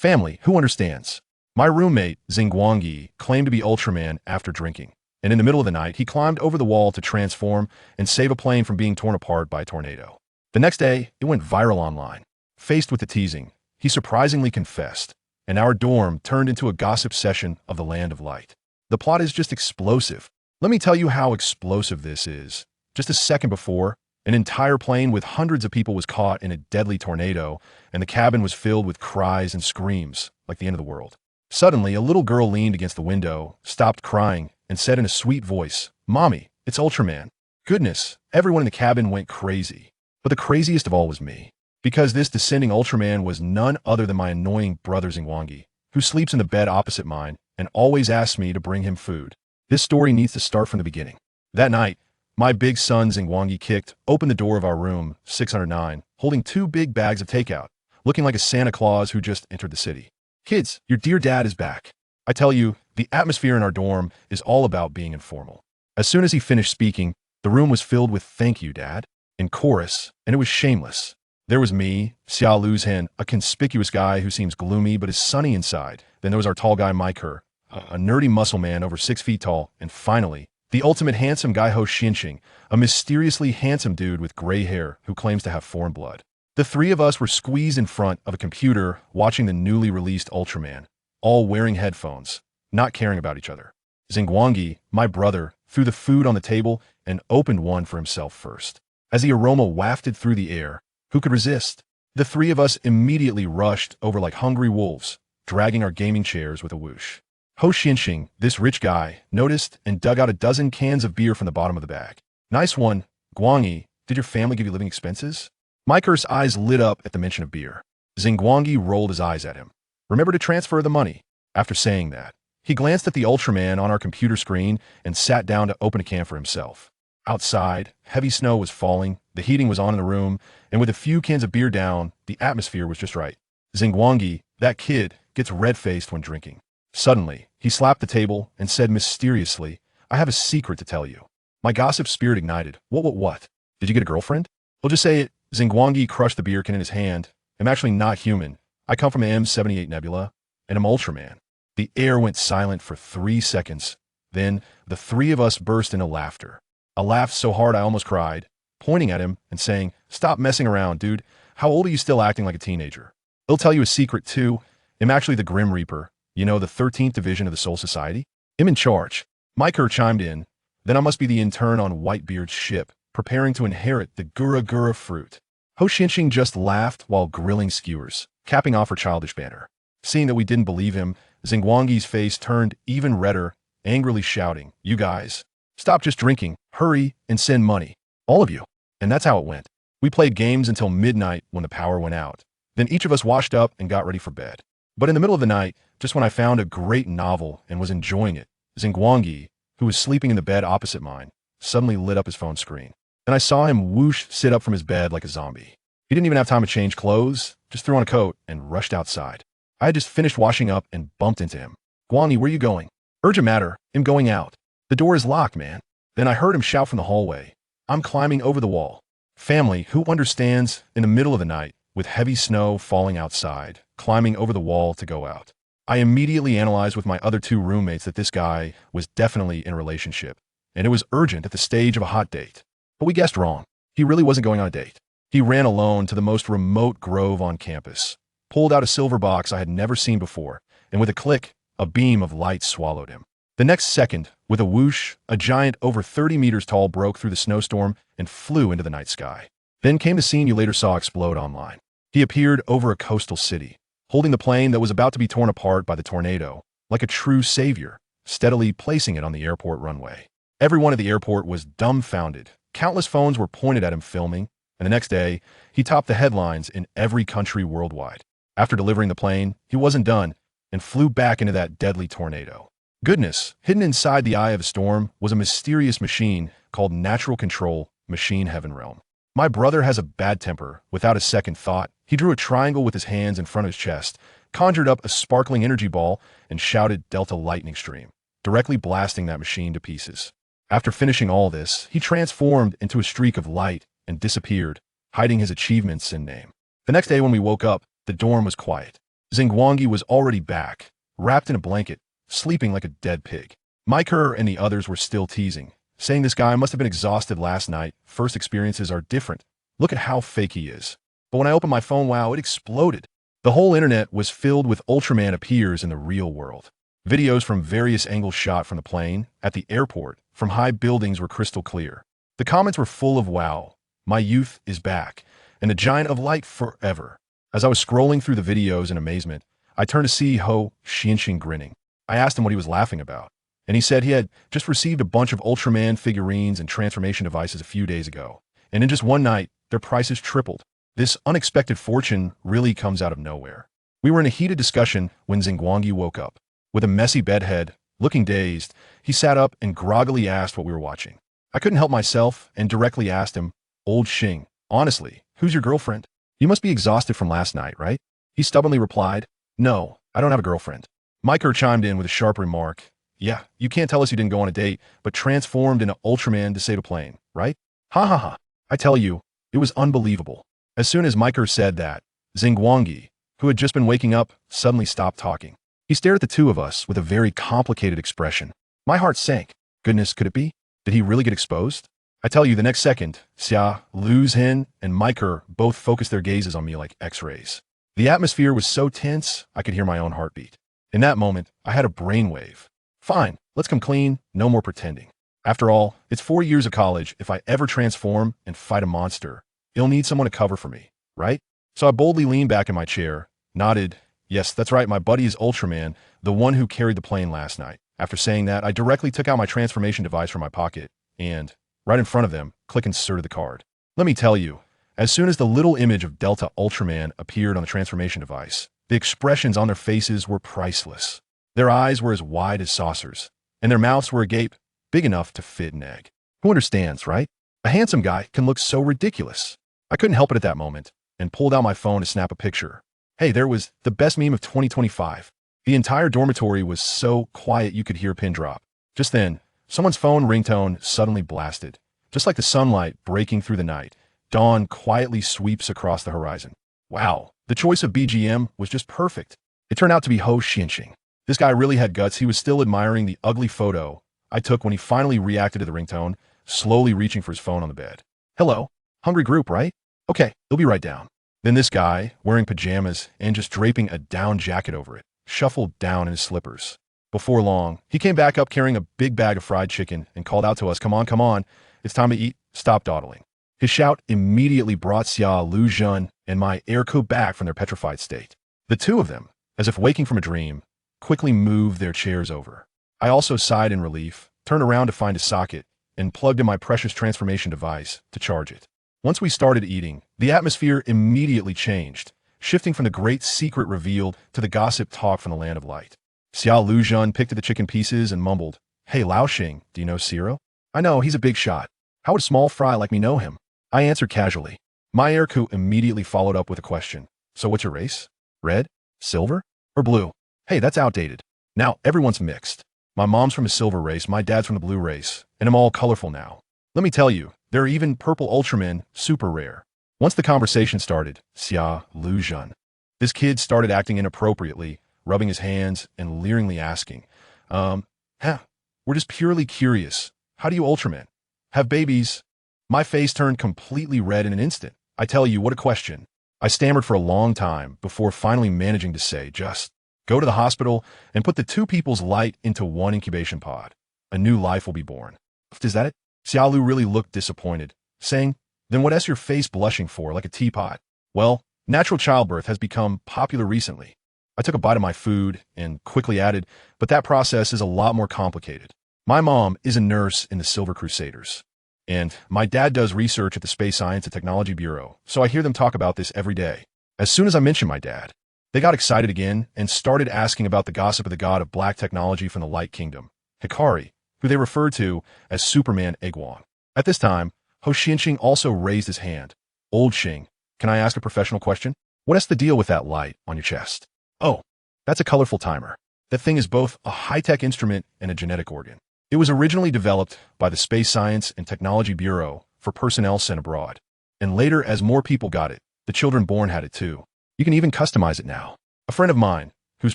Family, who understands? My roommate, Xingguang, claimed to be Ultraman after drinking, and in the middle of the night, he climbed over the wall to transform and save a plane from being torn apart by a tornado. The next day, it went viral online. Faced with the teasing, he surprisingly confessed, and our dorm turned into a gossip session of the land of light. The plot is just explosive. Let me tell you how explosive this is. Just a second before, an entire plane with hundreds of people was caught in a deadly tornado, and the cabin was filled with cries and screams, like the end of the world. Suddenly, a little girl leaned against the window, stopped crying, and said in a sweet voice, "Mommy, it's Ultraman." Goodness, everyone in the cabin went crazy. But the craziest of all was me, because this descending Ultraman was none other than my annoying brother Xingguang, who sleeps in the bed opposite mine and always asks me to bring him food. This story needs to start from the beginning. That night, my big son Xingguang kicked open the door of our room, 609, holding 2 big bags of takeout, looking like a Santa Claus who just entered the city. "Kids, your dear dad is back." I tell you, the atmosphere in our dorm is all about being informal. As soon as he finished speaking, the room was filled with "Thank you, Dad," in chorus, and it was shameless. There was me, Xia Luzhen, a conspicuous guy who seems gloomy but is sunny inside. Then there was our tall guy Mike a nerdy muscle man over 6 feet tall, and finally, the ultimate handsome guy Ho Xinqing, a mysteriously handsome dude with gray hair who claims to have foreign blood. The 3 of us were squeezed in front of a computer watching the newly released Ultraman, all wearing headphones, not caring about each other. Xingguang, my brother, threw the food on the table and opened one for himself first. As the aroma wafted through the air, who could resist? The 3 of us immediately rushed over like hungry wolves, dragging our gaming chairs with a whoosh. Ho Xinqing, this rich guy, noticed and dug out a dozen cans of beer from the bottom of the bag. "Nice one, Guangyi. Did your family give you living expenses?" Mike's eyes lit up at the mention of beer. Xingguang rolled his eyes at him. "Remember to transfer the money." After saying that, he glanced at the Ultraman on our computer screen and sat down to open a can for himself. Outside, heavy snow was falling, the heating was on in the room, and with a few cans of beer down, the atmosphere was just right. Xingguang, that kid, gets red-faced when drinking. Suddenly, he slapped the table and said mysteriously, "I have a secret to tell you." My gossip spirit ignited. What? Did you get a girlfriend?" "We'll just say it." Xingguang crushed the beer can in his hand. "I'm actually not human. I come from M78 Nebula, and I'm Ultraman." The air went silent for 3 seconds. Then, the 3 of us burst into laughter. I laughed so hard I almost cried, pointing at him and saying, "Stop messing around, dude. How old are you still acting like a teenager?" "I'll tell you a secret, too. I'm actually the Grim Reaper. You know, the 13th Division of the Soul Society? I'm in charge." Mike chimed in. "Then I must be the intern on Whitebeard's ship, preparing to inherit the Gura Gura fruit." Ho Xinqing just laughed while grilling skewers, capping off her childish banter. Seeing that we didn't believe him, Xingguang's face turned even redder, angrily shouting, "You guys, stop just drinking, hurry and send money. All of you." And that's how it went. We played games until midnight when the power went out. Then each of us washed up and got ready for bed. But in the middle of the night, just when I found a great novel and was enjoying it, Xingguang, who was sleeping in the bed opposite mine, suddenly lit up his phone screen. And I saw him whoosh sit up from his bed like a zombie. He didn't even have time to change clothes, just threw on a coat and rushed outside. I had just finished washing up and bumped into him. "Guangyi, where you going?" "Urgent matter. I'm going out." "The door is locked, man." Then I heard him shout from the hallway, "I'm climbing over the wall." Family, who understands, in the middle of the night, with heavy snow falling outside, climbing over the wall to go out. I immediately analyzed with my other 2 roommates that this guy was definitely in a relationship, and it was urgent at the stage of a hot date. But we guessed wrong. He really wasn't going on a date. He ran alone to the most remote grove on campus, pulled out a silver box I had never seen before, and with a click, a beam of light swallowed him. The next second, with a whoosh, a giant over 30 meters tall broke through the snowstorm and flew into the night sky. Then came the scene you later saw explode online. He appeared over a coastal city, holding the plane that was about to be torn apart by the tornado, like a true savior, steadily placing it on the airport runway. Everyone at the airport was dumbfounded. Countless phones were pointed at him filming, and the next day, he topped the headlines in every country worldwide. After delivering the plane, he wasn't done and flew back into that deadly tornado. Goodness, hidden inside the eye of the storm was a mysterious machine called Natural Control Machine Heaven Realm. My brother has a bad temper. Without a second thought, he drew a triangle with his hands in front of his chest, conjured up a sparkling energy ball, and shouted Delta Lightning Stream, directly blasting that machine to pieces. After finishing all this, he transformed into a streak of light and disappeared, hiding his achievements and name. The next day when we woke up, the dorm was quiet. Xingguang was already back, wrapped in a blanket, sleeping like a dead pig. Mike and the others were still teasing, saying this guy must have been exhausted last night. First experiences are different. Look at how fake he is. But when I opened my phone, wow, it exploded. The whole internet was filled with Ultraman appears in the real world. Videos from various angles shot from the plane, at the airport, from high buildings were crystal clear. The comments were full of wow, my youth is back, and the giant of light forever. As I was scrolling through the videos in amazement, I turned to see Ho Xianxing grinning. I asked him what he was laughing about, and he said he had just received a bunch of Ultraman figurines and transformation devices a few days ago, and in just one night, their prices tripled. This unexpected fortune really comes out of nowhere. We were in a heated discussion when Xingguang woke up. With a messy bedhead, looking dazed, he sat up and groggily asked what we were watching. I couldn't help myself and directly asked him, "Old Xing, honestly, who's your girlfriend? You must be exhausted from last night, right?" He stubbornly replied, "No, I don't have a girlfriend." Mike chimed in with a sharp remark, "Yeah, you can't tell us you didn't go on a date, but transformed into Ultraman to save a plane, right? Ha ha ha. I tell you, it was unbelievable." As soon as Mike said that, Xingguang, who had just been waking up, suddenly stopped talking. He stared at the two of us with a very complicated expression. My heart sank. Goodness, could it be? Did he really get exposed? I tell you, the next second, Xia, Lu's Hin, and Mike both focused their gazes on me like x-rays. The atmosphere was so tense, I could hear my own heartbeat. In that moment, I had a brainwave. Fine, let's come clean, no more pretending. After all, it's 4 years of college. If I ever transform and fight a monster, you'll need someone to cover for me, right? So I boldly leaned back in my chair, nodded. Yes, that's right, my buddy is Ultraman, the one who carried the plane last night. After saying that, I directly took out my transformation device from my pocket and, right in front of them, inserted the card. Let me tell you, as soon as the little image of Delta Ultraman appeared on the transformation device, the expressions on their faces were priceless. Their eyes were as wide as saucers, and their mouths were agape, big enough to fit an egg. Who understands, right? A handsome guy can look so ridiculous. I couldn't help it at that moment, and pulled out my phone to snap a picture. Hey, there was the best meme of 2025. The entire dormitory was so quiet you could hear a pin drop. Just then, someone's phone ringtone suddenly blasted. Just like the sunlight breaking through the night, dawn quietly sweeps across the horizon. Wow, the choice of BGM was just perfect. It turned out to be Ho Xianxing. This guy really had guts. He was still admiring the ugly photo I took when he finally reacted to the ringtone, slowly reaching for his phone on the bed. Hello, hungry group, right? Okay, he'll be right down. Then this guy, wearing pajamas and just draping a down jacket over it, shuffled down in his slippers. Before long, he came back up carrying a big bag of fried chicken and called out to us, come on, it's time to eat, stop dawdling." His shout immediately brought Xia, Lu Zhen, and my airco back from their petrified state. The two of them, as if waking from a dream, quickly moved their chairs over. I also sighed in relief, turned around to find a socket, and plugged in my precious transformation device to charge it. Once we started eating, the atmosphere immediately changed, shifting from the great secret revealed to the gossip talk from the land of light. Xia Luzhen picked at the chicken pieces and mumbled, "Hey Lao Xing, do you know Ciro?" "I know, he's a big shot. How would a small fry like me know him?" I answered casually. My airco immediately followed up with a question. "So what's your race? Red? Silver? Or blue?" "Hey, that's outdated. Now everyone's mixed. My mom's from a silver race, my dad's from the blue race, and I'm all colorful now. Let me tell you, there are even purple Ultramen, super rare." Once the conversation started, Xia Luzhen. This kid started acting inappropriately, rubbing his hands and leeringly asking, we're just purely curious. How do you Ultraman? Have babies?" My face turned completely red in an instant. I tell you, what a question. I stammered for a long time before finally managing to say, just go to the hospital and put the two people's light into one incubation pod. A new life will be born. Is that it? Xiaolu really looked disappointed, saying, "Then what is your face blushing for, like a teapot?" "Well, natural childbirth has become popular recently." I took a bite of my food and quickly added, "But that process is a lot more complicated. My mom is a nurse in the Silver Crusaders, and my dad does research at the Space Science and Technology Bureau, so I hear them talk about this every day." As soon as I mentioned my dad, they got excited again and started asking about the gossip of the god of black technology from the Light Kingdom, Hikari, who they referred to as Superman Xingguang. At this time, Ho Xianxing also raised his hand. "Old Xing, can I ask a professional question? What is the deal with that light on your chest?" "Oh, that's a colorful timer. That thing is both a high-tech instrument and a genetic organ. It was originally developed by the Space Science and Technology Bureau for personnel sent abroad. And later, as more people got it, the children born had it too. You can even customize it now. A friend of mine, whose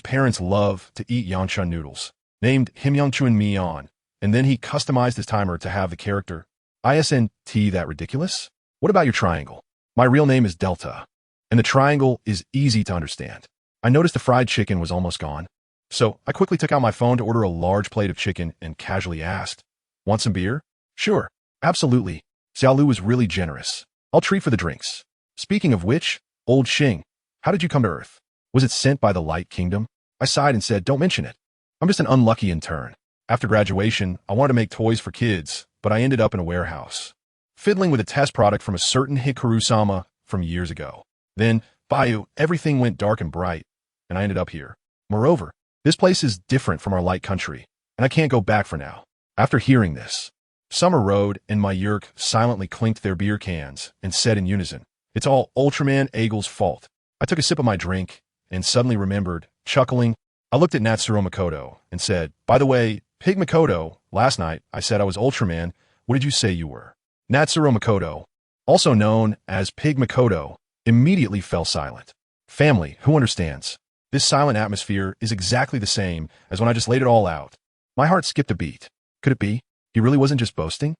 parents love to eat Yangshan noodles, named him Yangchuan Mian, and then he customized his timer to have the character ISNT. That ridiculous? What about your triangle? My real name is Delta, and the triangle is easy to understand. I noticed the fried chicken was almost gone, so I quickly took out my phone to order a large plate of chicken and casually asked, "Want some beer?" "Sure, absolutely." Xiaolu was really generous. "I'll treat for the drinks." Speaking of which, old Xing, how did you come to Earth? Was it sent by the Light Kingdom? I sighed and said, "Don't mention it. I'm just an unlucky intern. After graduation, I wanted to make toys for kids, but I ended up in a warehouse, fiddling with a test product from a certain Hikaru-sama from years ago. Then, Bayou, everything went dark and bright, and I ended up here. Moreover, this place is different from our light country, and I can't go back for now." After hearing this, Summer Road and my Yerk silently clinked their beer cans and said in unison, "It's all Ultraman Eagle's fault." I took a sip of my drink and suddenly remembered, chuckling. I looked at Natsuro Makoto and said, "By the way, Pig Makoto, last night I said I was Ultraman. What did you say you were?" Natsuro Makoto, also known as Pig Makoto, immediately fell silent. Family, who understands? This silent atmosphere is exactly the same as when I just laid it all out. My heart skipped a beat. Could it be? He really wasn't just boasting?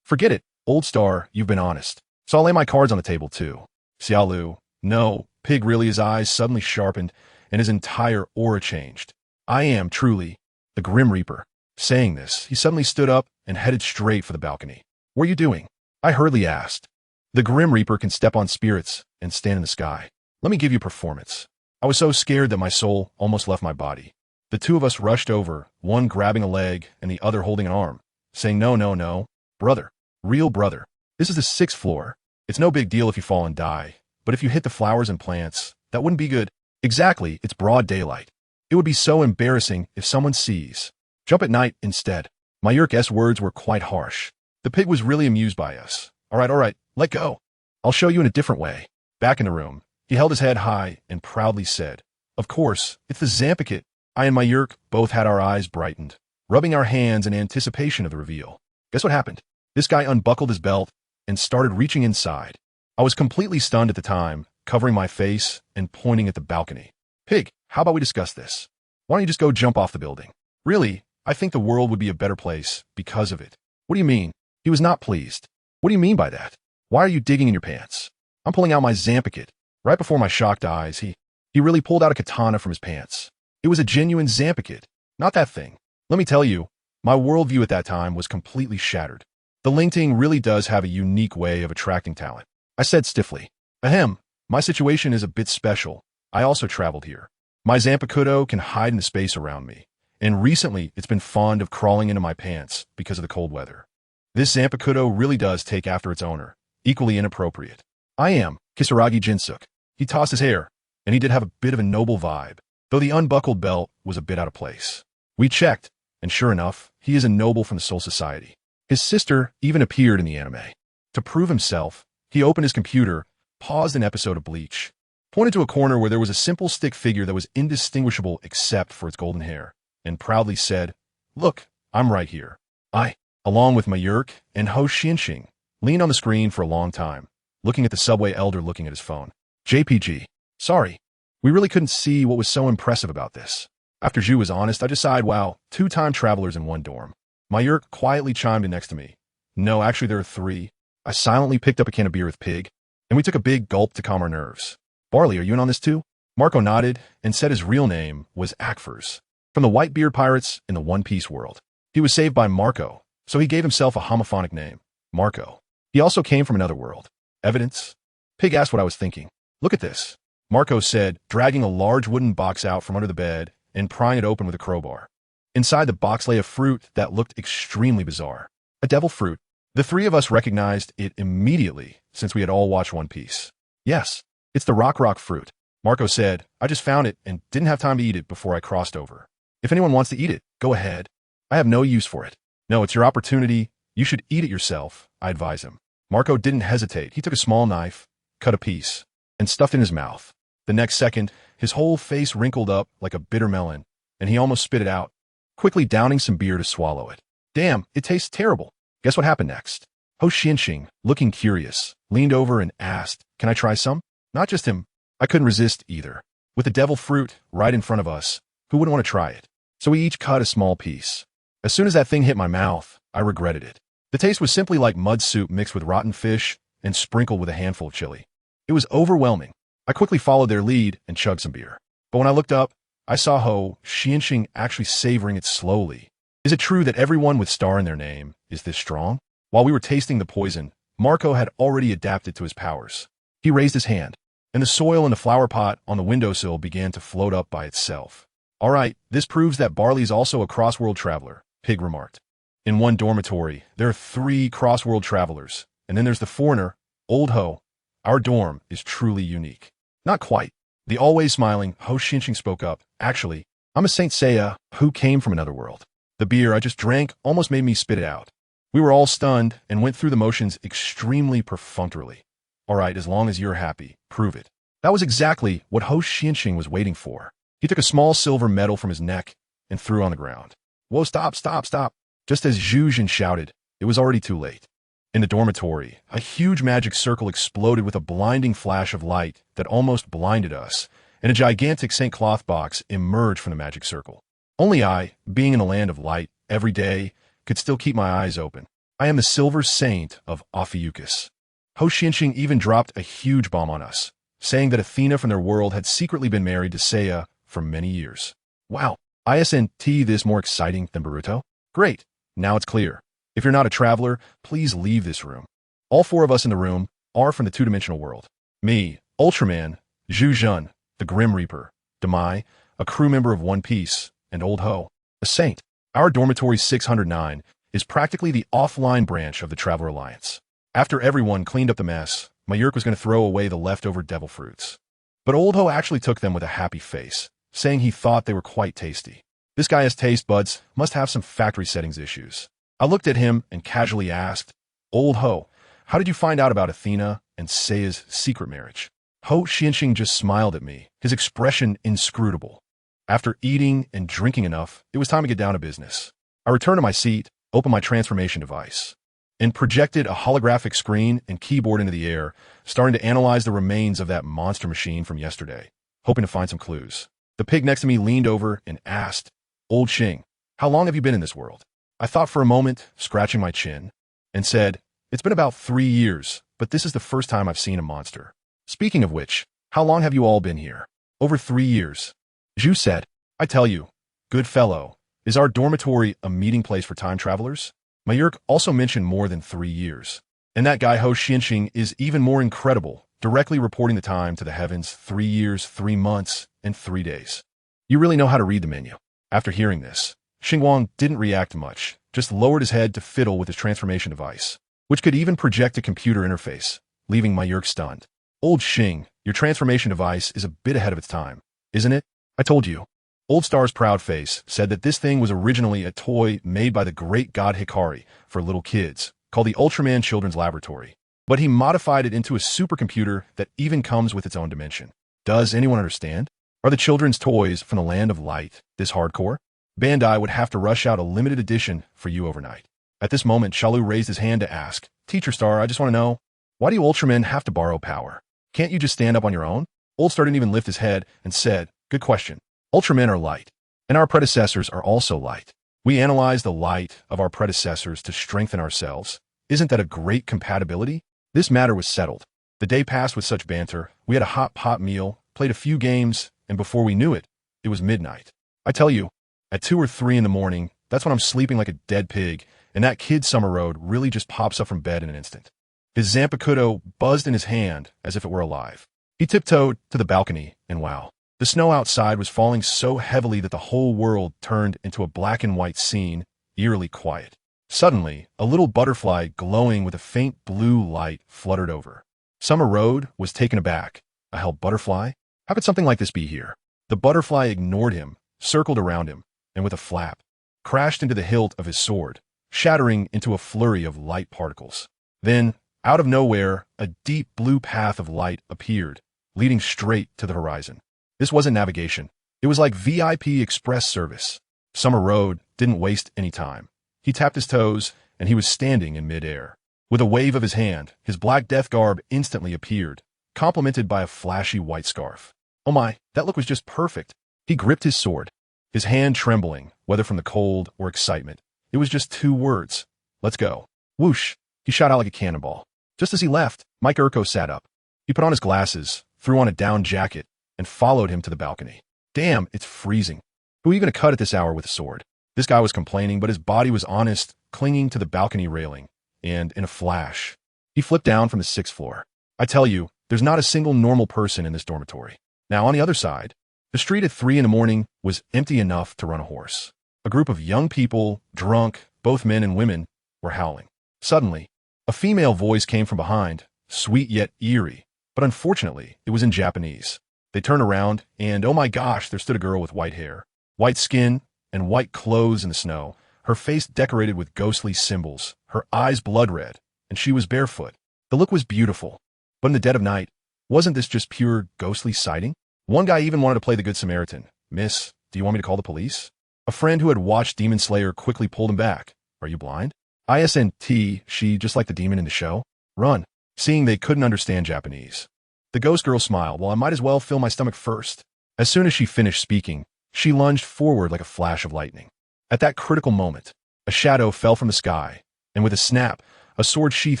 Forget it, old star, you've been honest. So I'll lay my cards on the table too. Xiaolu, no, Pig really, his eyes suddenly sharpened and his entire aura changed. I am, truly, the Grim Reaper. Saying this, he suddenly stood up and headed straight for the balcony. "What are you doing?" I hurriedly asked. "The Grim Reaper can step on spirits and stand in the sky. Let me give you a performance." I was so scared that my soul almost left my body. The two of us rushed over, one grabbing a leg and the other holding an arm, saying, "No, no, no. Brother. Real brother. This is the 6th floor. It's no big deal if you fall and die, but if you hit the flowers and plants, that wouldn't be good." Exactly, it's broad daylight. It would be so embarrassing if someone sees. Jump at night instead. My Yerk's words were quite harsh. The pig was really amused by us. All right, let go. I'll show you in a different way." Back in the room, he held his head high and proudly said, "Of course, it's the Zampicket." I and my Yerk both had our eyes brightened, rubbing our hands in anticipation of the reveal. Guess what happened? This guy unbuckled his belt and started reaching inside. I was completely stunned at the time, covering my face and pointing at the balcony. "Pig, how about we discuss this? Why don't you just go jump off the building? Really, I think the world would be a better place because of it." "What do you mean?" He was not pleased. "What do you mean by that? Why are you digging in your pants?" I'm pulling out my Zampicket. Right before my shocked eyes, he really pulled out a katana from his pants. It was a genuine Zampicket, not that thing. Let me tell you, my worldview at that time was completely shattered. The Lingting really does have a unique way of attracting talent. I said stiffly, "Ahem, my situation is a bit special. I also traveled here. My Zampikudo can hide in the space around me, and recently it's been fond of crawling into my pants because of the cold weather. This Zampikudo really does take after its owner, equally inappropriate. I am Kisaragi Jinsuk." He tossed his hair, and he did have a bit of a noble vibe, though the unbuckled belt was a bit out of place. We checked, and sure enough, he is a noble from the Soul Society. His sister even appeared in the anime. To prove himself, he opened his computer, paused an episode of Bleach, pointed to a corner where there was a simple stick figure that was indistinguishable except for its golden hair, and proudly said, "Look, I'm right here." I, along with my Yerk and Ho Xianxing, leaned on the screen for a long time, looking at the subway elder looking at his phone. JPG. Sorry, we really couldn't see what was so impressive about this. After Zhu was honest, I decided, wow, 2 time travelers in one dorm. My Yerk quietly chimed in next to me. "No, actually there are 3. I silently picked up a can of beer with Pig, and we took a big gulp to calm our nerves. "Barley, are you in on this too?" Marco nodded and said his real name was Akfers, from the Whitebeard Pirates in the One Piece world. He was saved by Marco, so he gave himself a homophonic name, Marco. He also came from another world. Evidence? Pig asked what I was thinking. "Look at this," Marco said, dragging a large wooden box out from under the bed and prying it open with a crowbar. Inside the box lay a fruit that looked extremely bizarre. A devil fruit. The 3 of us recognized it immediately since we had all watched One Piece. "Yes, it's the rock fruit," Marco said. "I just found it and didn't have time to eat it before I crossed over. If anyone wants to eat it, go ahead. I have no use for it." "No, it's your opportunity. You should eat it yourself," I advised him. Marco didn't hesitate. He took a small knife, cut a piece, and stuffed it in his mouth. The next second, his whole face wrinkled up like a bitter melon, and he almost spit it out, quickly downing some beer to swallow it. "Damn, it tastes terrible." Guess what happened next? Ho Xianxing, looking curious, leaned over and asked, "Can I try some?" Not just him. I couldn't resist either. with the devil fruit right in front of us. Who wouldn't want to try it? So we each cut a small piece. As soon as that thing hit my mouth, I regretted it. The taste was simply like mud soup mixed with rotten fish and sprinkled with a handful of chili. It was overwhelming. I quickly followed their lead and chugged some beer. But when I looked up, I saw Ho Xianxing actually savoring it slowly. Is it true that everyone with star in their name is this strong? While we were tasting the poison, Marco had already adapted to his powers. He raised his hand, and the soil in the flower pot on the windowsill began to float up by itself. All right, this proves that Barley's also a cross-world traveler, Pig remarked. In one dormitory, there are 3 cross-world travelers, and then there's the foreigner, Old Ho. Our dorm is truly unique. Not quite. The always smiling Ho Xianxing spoke up. Actually, I'm a Saint Seiya who came from another world. The beer I just drank almost made me spit it out. We were all stunned and went through the motions extremely perfunctorily. All right, as long as you're happy, prove it. That was exactly what Ho Xianxing was waiting for. He took a small silver medal from his neck and threw on the ground. Whoa, stop, stop, stop. Just as Zhu Jin shouted, it was already too late. In the dormitory, a huge magic circle exploded with a blinding flash of light that almost blinded us, and a gigantic St. Cloth box emerged from the magic circle. Only I, being in the land of light every day, could still keep my eyes open. I am the Silver Saint of Ophiuchus. Ho Xianxing even dropped a huge bomb on us, saying that Athena from their world had secretly been married to Seiya for many years. Wow, isn't this more exciting than Boruto? Great, now it's clear. If you're not a traveler, please leave this room. All 4 of us in the room are from the 2-dimensional world. Me, Ultraman, Zhu Jun, the Grim Reaper, Demai, a crew member of One Piece, and Old Ho, a saint. Our dormitory 609 is practically the offline branch of the Traveler Alliance. After everyone cleaned up the mess, Mayurk was going to throw away the leftover devil fruits. But Old Ho actually took them with a happy face, saying he thought they were quite tasty. This guy has taste buds, must have some factory settings issues. I looked at him and casually asked, Old Ho, how did you find out about Athena and Seiya's secret marriage? Ho Xianxing just smiled at me, his expression inscrutable. After eating and drinking enough, it was time to get down to business. I returned to my seat, opened my transformation device, and projected a holographic screen and keyboard into the air, starting to analyze the remains of that monster machine from yesterday, hoping to find some clues. The pig next to me leaned over and asked, Old Xing, how long have you been in this world? I thought for a moment, scratching my chin, and said, it's been about 3 years, but this is the first time I've seen a monster. Speaking of which, how long have you all been here? Over 3 years. Zhu said, I tell you, good fellow, is our dormitory a meeting place for time travelers? Mayurk also mentioned more than 3 years. And that guy Ho Xianxing is even more incredible, directly reporting the time to the heavens 3 years, 3 months, and 3 days. You really know how to read the menu. After hearing this, Xingguang didn't react much, just lowered his head to fiddle with his transformation device, which could even project a computer interface, leaving Mayurk stunned. Old Xing, your transformation device is a bit ahead of its time, isn't it? I told you. Old Star's proud face said that this thing was originally a toy made by the great god Hikari for little kids, called the Ultraman Children's Laboratory. But he modified it into a supercomputer that even comes with its own dimension. Does anyone understand? Are the children's toys from the land of light this hardcore? Bandai would have to rush out a limited edition for you overnight. At this moment, Shalu raised his hand to ask, Teacher Star, I just want to know, why do you Ultramen have to borrow power? Can't you just stand up on your own? Old Star didn't even lift his head and said, good question. Ultramen are light, and our predecessors are also light. We analyze the light of our predecessors to strengthen ourselves. Isn't that a great compatibility? This matter was settled. The day passed with such banter. We had a hot pot meal, played a few games, and before we knew it, it was midnight. I tell you, at 2 or 3 in the morning, that's when I'm sleeping like a dead pig, and that kid Summer Road really just pops up from bed in an instant. His Zampakuto buzzed in his hand as if it were alive. He tiptoed to the balcony, and wow. The snow outside was falling so heavily that the whole world turned into a black and white scene, eerily quiet. Suddenly, a little butterfly glowing with a faint blue light fluttered over. Summer Road was taken aback. A hell butterfly? How could something like this be here? The butterfly ignored him, circled around him, and with a flap, crashed into the hilt of his sword, shattering into a flurry of light particles. Then, out of nowhere, a deep blue path of light appeared, leading straight to the horizon. This wasn't navigation. It was like VIP express service. Summer Road didn't waste any time. He tapped his toes, and he was standing in midair. With a wave of his hand, his black death garb instantly appeared, complemented by a flashy white scarf. Oh my, that look was just perfect. He gripped his sword, his hand trembling, whether from the cold or excitement. It was just 2 words. Let's go. Whoosh! He shot out like a cannonball. Just as he left, Mike Urko sat up. He put on his glasses, threw on a down jacket, and followed him to the balcony. Damn, it's freezing. Who are you going to cut at this hour with a sword? This guy was complaining, but his body was honest, clinging to the balcony railing. And in a flash, he flipped down from the 6th floor. I tell you, there's not a single normal person in this dormitory. Now, on the other side, the street at 3 in the morning was empty enough to run a horse. A group of young people, drunk, both men and women, were howling. Suddenly, a female voice came from behind, sweet yet eerie, but unfortunately, it was in Japanese. They turned around, and oh my gosh, there stood a girl with white hair, white skin, and white clothes in the snow, her face decorated with ghostly symbols, her eyes blood red, and she was barefoot. The look was beautiful, but in the dead of night, wasn't this just pure ghostly sighting? One guy even wanted to play the Good Samaritan. Miss, do you want me to call the police? A friend who had watched Demon Slayer quickly pulled him back. Are you blind? ISNT, she just like the demon in the show? Run. Seeing they couldn't understand Japanese. The ghost girl smiled. Well, I might as well fill my stomach first. As soon as she finished speaking, she lunged forward like a flash of lightning. At that critical moment, a shadow fell from the sky, and with a snap, a sword sheath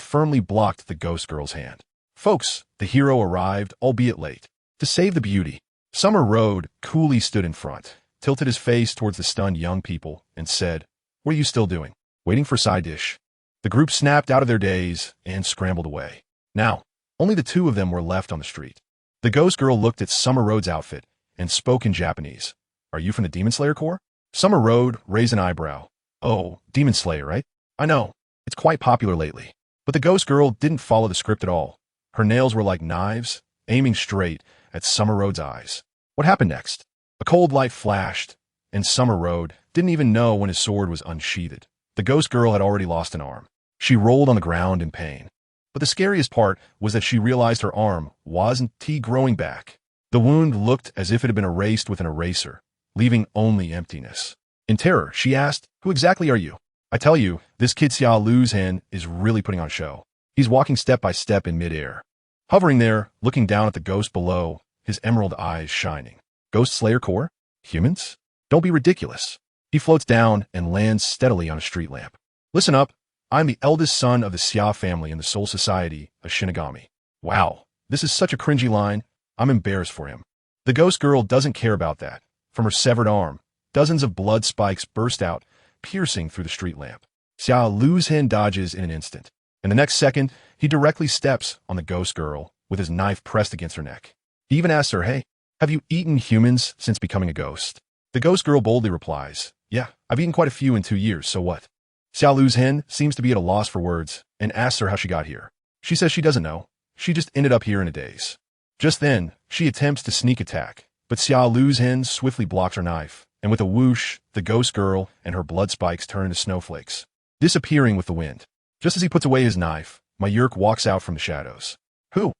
firmly blocked the ghost girl's hand. Folks, the hero arrived, albeit late. To save the beauty, Summer Road coolly stood in front, tilted his face towards the stunned young people, and said, "What are you still doing? Waiting for side dish?" The group snapped out of their daze and scrambled away. Now, only the 2 of them were left on the street. The ghost girl looked at Summer Road's outfit and spoke in Japanese. Are you from the Demon Slayer Corps? Summer Road raised an eyebrow. Oh, Demon Slayer, right? I know. It's quite popular lately. But the ghost girl didn't follow the script at all. Her nails were like knives, aiming straight at Summer Road's eyes. What happened next? A cold light flashed, and Summer Road didn't even know when his sword was unsheathed. The ghost girl had already lost an arm. She rolled on the ground in pain. But the scariest part was that she realized her arm wasn't growing back. The wound looked as if it had been erased with an eraser, leaving only emptiness. In terror, she asked, "Who exactly are you?" I tell you, this kid Xia Lu's Hen is really putting on a show. He's walking step by step in midair. Hovering there, looking down at the ghost below, his emerald eyes shining. Ghost Slayer Corps? Humans? Don't be ridiculous. He floats down and lands steadily on a street lamp. Listen up. I'm the eldest son of the Xia family in the Soul Society of Shinigami. Wow, this is such a cringy line. I'm embarrassed for him. The ghost girl doesn't care about that. From her severed arm, dozens of blood spikes burst out, piercing through the street lamp. Xia Lu's Hen dodges in an instant. In the next second, he directly steps on the ghost girl with his knife pressed against her neck. He even asks her, "Hey, have you eaten humans since becoming a ghost?" The ghost girl boldly replies, "Yeah, I've eaten quite a few in 2 years, so what?" Xia Lu's Hen seems to be at a loss for words and asks her how she got here. She says she doesn't know. She just ended up here in a daze. Just then, she attempts to sneak attack, but Xia Lu's Hen swiftly blocks her knife, and with a whoosh, the ghost girl and her blood spikes turn into snowflakes, disappearing with the wind. Just as he puts away his knife, Mayurk walks out from the shadows. Who?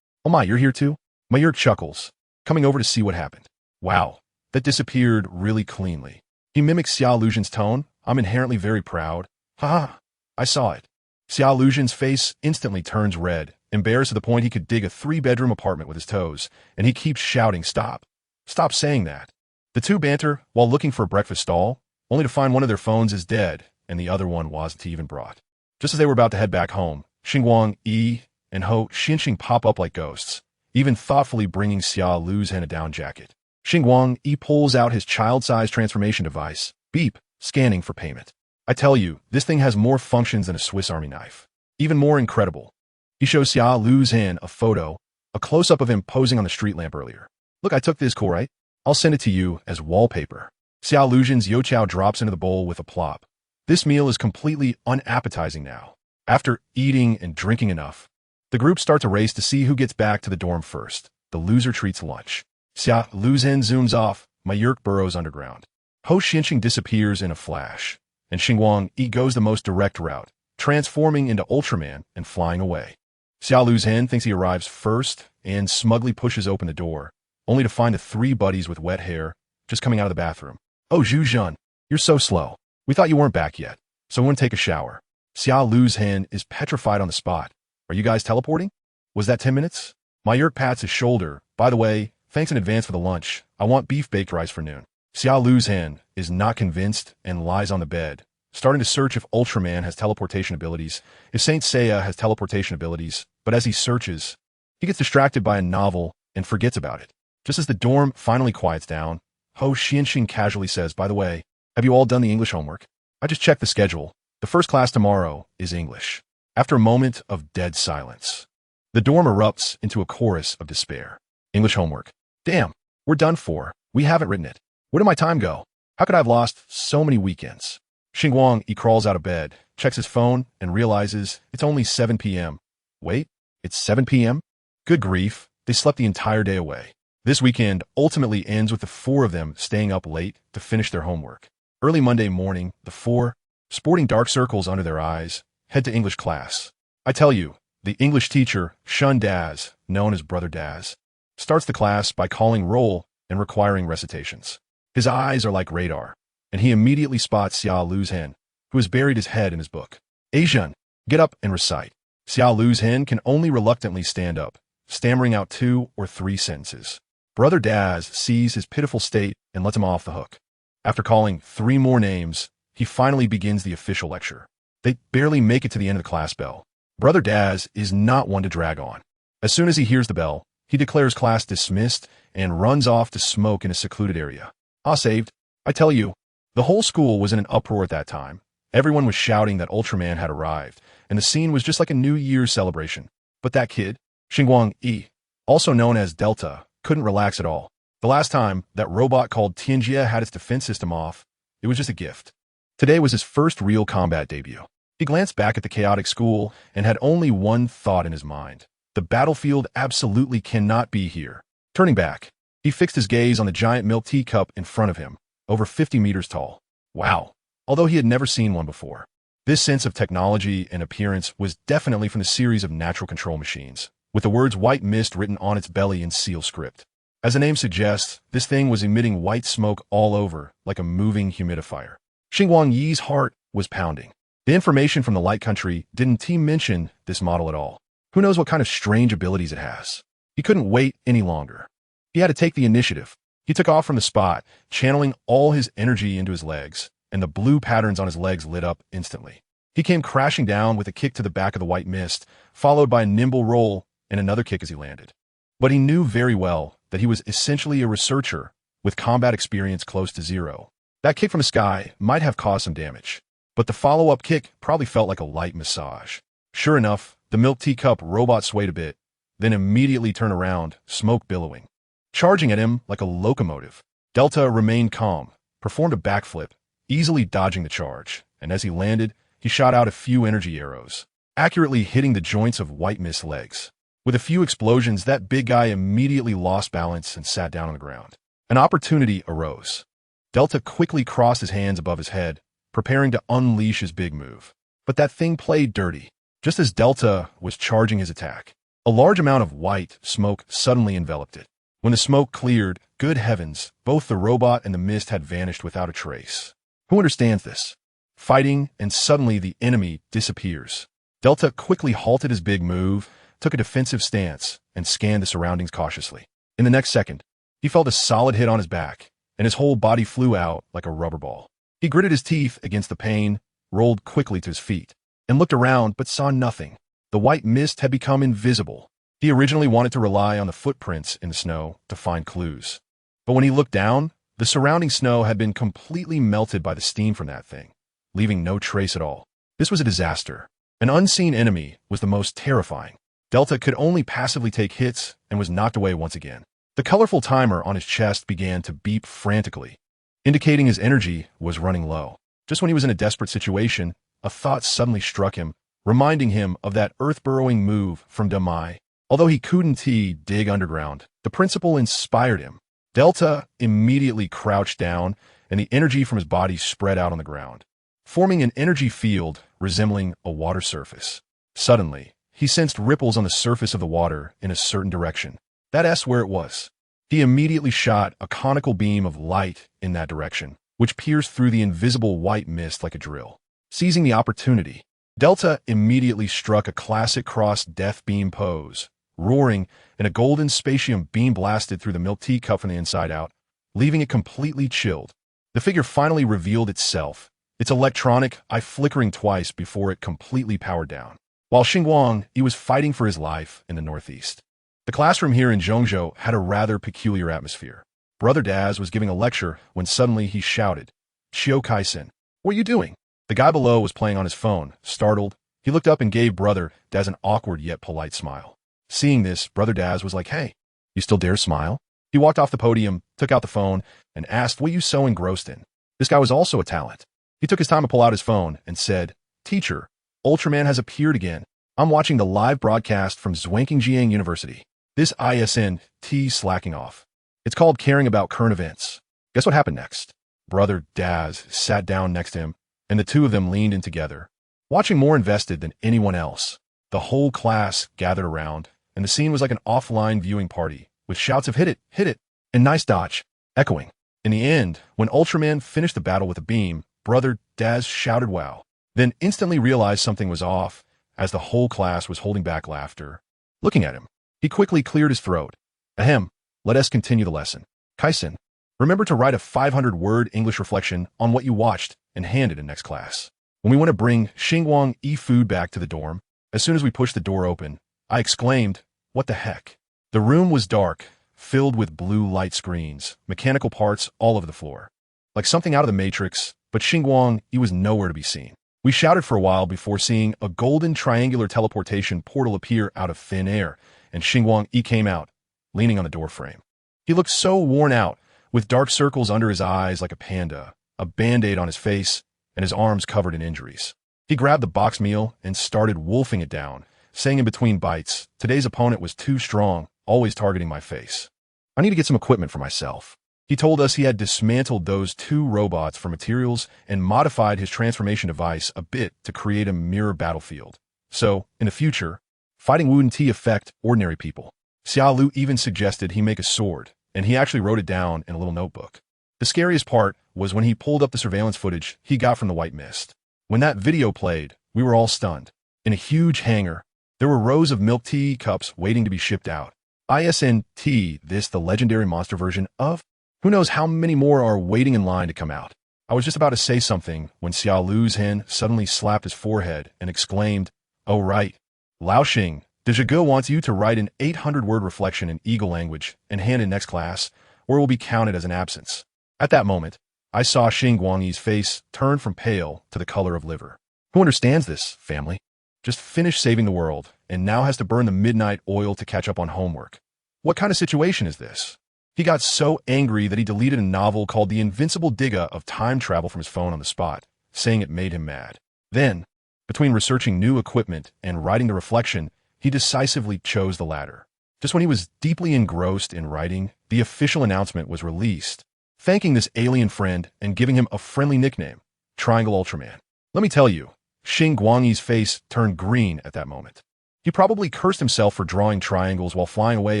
Oh my, you're here too? Mayurk chuckles, coming over to see what happened. Wow, that disappeared really cleanly. He mimics Xia Lujian's tone. I'm inherently very proud. Haha, I saw it. Xia Lujian's face instantly turns red, embarrassed to the point he could dig a 3-bedroom apartment with his toes, and he keeps shouting, "Stop. Stop saying that." The 2 banter while looking for a breakfast stall, only to find one of their phones is dead, and the other one wasn't even brought. Just as they were about to head back home, Xingguang, Yi, and Ho Xinxing pop up like ghosts, even thoughtfully bringing Xia Lu's Hen a down jacket. Xingguang, Yi pulls out his child-sized transformation device, beep, scanning for payment. I tell you, this thing has more functions than a Swiss Army knife. Even more incredible. He shows Xia Lu's Hen a photo, a close-up of him posing on the street lamp earlier. Look, I took this, cool, right? I'll send it to you as wallpaper. Xia Lujian's Yochow drops into the bowl with a plop. This meal is completely unappetizing now. After eating and drinking enough, the group starts a race to see who gets back to the dorm first. The loser treats lunch. Xia Lu's Hen zooms off. Mayurk burrows underground. Ho Xinxing disappears in a flash, and Xingguang Yi goes the most direct route, transforming into Ultraman and flying away. Xia Lu's Hen thinks he arrives first and smugly pushes open the door, only to find the 3 buddies with wet hair just coming out of the bathroom. Oh, Zhu, you're so slow. We thought you weren't back yet, so we want to take a shower. Xia Lu's Hen is petrified on the spot. Are you guys teleporting? Was that 10 minutes? Mayurk pats his shoulder. By the way, Thanks in advance for the lunch. I want beef baked rice for noon. Xia Lu's hen is not convinced and lies on the bed, starting to search if Ultraman has teleportation abilities, if Saint Seiya has teleportation abilities, but as he searches, he gets distracted by a novel and forgets about it. Just as the dorm finally quiets down, Ho Xianxing casually says, "By the way, have you all done the English homework? I just checked the schedule. The first class tomorrow is English." After a moment of dead silence, the dorm erupts into a chorus of despair. English homework. Damn, we're done for. We haven't written it. Where did my time go? How could I have lost so many weekends? Xingguang, he crawls out of bed, checks his phone, and realizes it's only 7 p.m. Wait, it's 7 p.m.? Good grief, they slept the entire day away. This weekend ultimately ends with the four of them staying up late to finish their homework. Early Monday morning, the four, sporting dark circles under their eyes, head to English class. I tell you, the English teacher, Shun Daz, known as Brother Daz, starts the class by calling roll and requiring recitations. His eyes are like radar, and he immediately spots Xia Lu's hen, who has buried his head in his book. Asian, get up and recite. Xia Lu's hen can only reluctantly stand up, stammering out 2 or 3 sentences. Brother Daz sees his pitiful state and lets him off the hook. After calling 3 more names, he finally begins the official lecture. They barely make it to the end of the class bell. Brother Daz is not one to drag on. As soon as he hears the bell, he declares class dismissed and runs off to smoke in a secluded area. Ah, saved. I tell you, the whole school was in an uproar at that time. Everyone was shouting that Ultraman had arrived, and the scene was just like a New Year's celebration. But that kid, Xingguang E, also known as Delta, couldn't relax at all. The last time that robot called Tianjia had its defense system off, it was just a gift. Today was his first real combat debut. He glanced back at the chaotic school and had only one thought in his mind. The battlefield absolutely cannot be here. Turning back, he fixed his gaze on the giant milk teacup in front of him, over 50 meters tall. Wow, although he had never seen one before. This sense of technology and appearance was definitely from the series of natural control machines, with the words white mist written on its belly in seal script. As the name suggests, this thing was emitting white smoke all over, like a moving humidifier. Xingguang Yi's heart was pounding. The information from the Light Country didn't mention this model at all. Who knows what kind of strange abilities it has? He couldn't wait any longer. He had to take the initiative. He took off from the spot, channeling all his energy into his legs, and the blue patterns on his legs lit up instantly. He came crashing down with a kick to the back of the white mist, followed by a nimble roll and another kick as he landed. But he knew very well that he was essentially a researcher with combat experience close to 0. That kick from the sky might have caused some damage, but the follow-up kick probably felt like a light massage. Sure enough, the milk teacup robot swayed a bit, then immediately turned around, smoke billowing. Charging at him like a locomotive, Delta remained calm, performed a backflip, easily dodging the charge, and as he landed, he shot out a few energy arrows, accurately hitting the joints of White Mist's legs. With a few explosions, that big guy immediately lost balance and sat down on the ground. An opportunity arose. Delta quickly crossed his hands above his head, preparing to unleash his big move. But that thing played dirty. Just as Delta was charging his attack, a large amount of white smoke suddenly enveloped it. When the smoke cleared, good heavens, both the robot and the mist had vanished without a trace. Who understands this? Fighting, and suddenly the enemy disappears. Delta quickly halted his big move, took a defensive stance, and scanned the surroundings cautiously. In the next second, he felt a solid hit on his back, and his whole body flew out like a rubber ball. He gritted his teeth against the pain, rolled quickly to his feet, and looked around but saw nothing. The white mist had become invisible. He originally wanted to rely on the footprints in the snow to find clues. But when he looked down, the surrounding snow had been completely melted by the steam from that thing, leaving no trace at all. This was a disaster. An unseen enemy was the most terrifying. Delta could only passively take hits and was knocked away once again. The colorful timer on his chest began to beep frantically, indicating his energy was running low. Just when he was in a desperate situation, a thought suddenly struck him, reminding him of that earth-burrowing move from Damai. Although he couldn't dig underground, the principle inspired him. Delta immediately crouched down, and the energy from his body spread out on the ground, forming an energy field resembling a water surface. Suddenly, he sensed ripples on the surface of the water in a certain direction. That's where it was. He immediately shot a conical beam of light in that direction, which pierced through the invisible white mist like a drill. Seizing the opportunity, Delta immediately struck a classic cross death beam pose, roaring, and a golden spatium beam blasted through the milk tea cup from the inside out, leaving it completely chilled. The figure finally revealed itself, its electronic eye flickering twice before it completely powered down. While Xingguang, he was fighting for his life in the northeast. The classroom here in Zhongzhou had a rather peculiar atmosphere. Brother Daz was giving a lecture when suddenly he shouted, "Xiao Kai-sen, what are you doing?" The guy below was playing on his phone. Startled, he looked up and gave Brother Daz an awkward yet polite smile. Seeing this, Brother Daz was like, "Hey, you still dare smile?" He walked off the podium, took out the phone, and asked, "What are you so engrossed in?" This guy was also a talent. He took his time to pull out his phone and said, "Teacher, Ultraman has appeared again. I'm watching the live broadcast from Xingguang University. This ISNT slacking off. It's called caring about current events." Guess what happened next? Brother Daz sat down next to him, and the two of them leaned in together, watching more invested than anyone else. The whole class gathered around, and the scene was like an offline viewing party, with shouts of hit it, and nice dodge, echoing. In the end, when Ultraman finished the battle with a beam, Brother Daz shouted wow, then instantly realized something was off, as the whole class was holding back laughter. Looking at him, he quickly cleared his throat. Ahem, let us continue the lesson. Kaisen, remember to write a 500-word English reflection on what you watched and hand it in next class. When we want to bring Xingguang food back to the dorm, as soon as we pushed the door open, I exclaimed, "What the heck?" The room was dark, filled with blue light screens, mechanical parts all over the floor. Like something out of the Matrix, but Xingguang was nowhere to be seen. We shouted for a while before seeing a golden triangular teleportation portal appear out of thin air, and Xingguang came out, leaning on the doorframe. He looked so worn out, with dark circles under his eyes like a panda, a band-aid on his face, and his arms covered in injuries. He grabbed the box meal and started wolfing it down, saying in between bites, "Today's opponent was too strong, always targeting my face. I need to get some equipment for myself." He told us he had dismantled those two robots for materials and modified his transformation device a bit to create a mirror battlefield. So, in the future, fighting wouldn't affect ordinary people. Xia Lu even suggested he make a sword, and he actually wrote it down in a little notebook. The scariest part was when he pulled up the surveillance footage he got from the White Mist. When that video played, we were all stunned. In a huge hangar, there were rows of milk tea cups waiting to be shipped out. ISNT, this the legendary monster version of? Who knows how many more are waiting in line to come out. I was just about to say something when Xia Lu's hand suddenly slapped his forehead and exclaimed, "Oh right, Lao Xing, the Zhige wants you to write an 800-word reflection in Eagle language and hand in next class, or it will be counted as an absence." At that moment, I saw Xingguang's face turn from pale to the color of liver. Who understands this, family? Just finished saving the world, and now has to burn the midnight oil to catch up on homework. What kind of situation is this? He got so angry that he deleted a novel called The Invincible Digga of Time Travel from his phone on the spot, saying it made him mad. Then, between researching new equipment and writing the reflection, he decisively chose the latter. Just when he was deeply engrossed in writing, the official announcement was released, thanking this alien friend and giving him a friendly nickname, Triangle Ultraman. Let me tell you, Xingguang's face turned green at that moment. He probably cursed himself for drawing triangles while flying away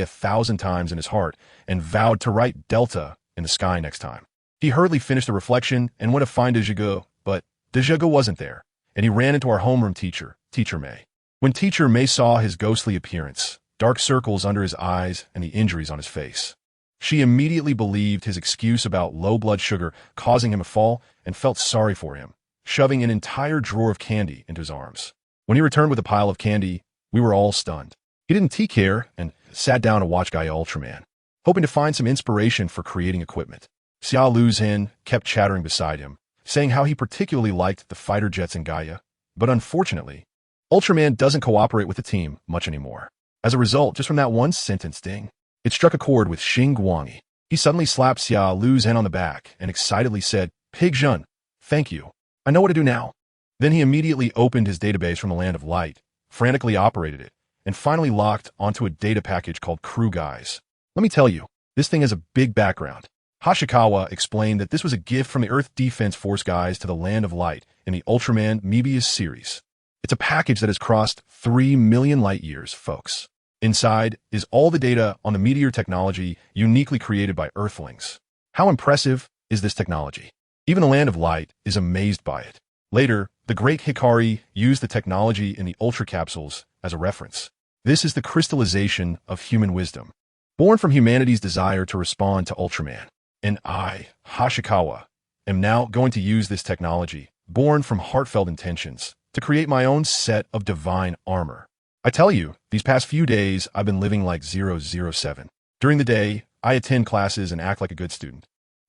1,000 times in his heart and vowed to write Delta in the sky next time. He hurriedly finished the reflection and went to find de Zhige, but de Zhige wasn't there, and he ran into our homeroom teacher, Teacher May. When Teacher May saw his ghostly appearance, dark circles under his eyes and the injuries on his face, she immediately believed his excuse about low blood sugar causing him a fall and felt sorry for him, shoving an entire drawer of candy into his arms. When he returned with a pile of candy, we were all stunned. He didn't take care and sat down to watch Gaia Ultraman, hoping to find some inspiration for creating equipment. Xia Lu's hen kept chattering beside him, saying how he particularly liked the fighter jets in Gaia, but unfortunately, Ultraman doesn't cooperate with the team much anymore. As a result, just from that one sentence ding, it struck a chord with Xingguang. He suddenly slapped Xia Lu's hen on the back and excitedly said, "Pig Jun, thank you. I know what to do now." Then he immediately opened his database from the Land of Light, frantically operated it, and finally locked onto a data package called Crew Guys. Let me tell you, this thing has a big background. Hashikawa explained that this was a gift from the Earth Defense Force guys to the Land of Light in the Ultraman Mebius series. It's a package that has crossed 3 million light years, folks. Inside is all the data on the meteor technology uniquely created by Earthlings. How impressive is this technology? Even the Land of Light is amazed by it. Later, the great Hikari used the technology in the Ultra capsules as a reference. This is the crystallization of human wisdom, born from humanity's desire to respond to Ultraman. And I, Hashikawa, am now going to use this technology, born from heartfelt intentions, to create my own set of divine armor. I tell you, these past few days I've been living like 007. During the day, I attend classes and act like a good student.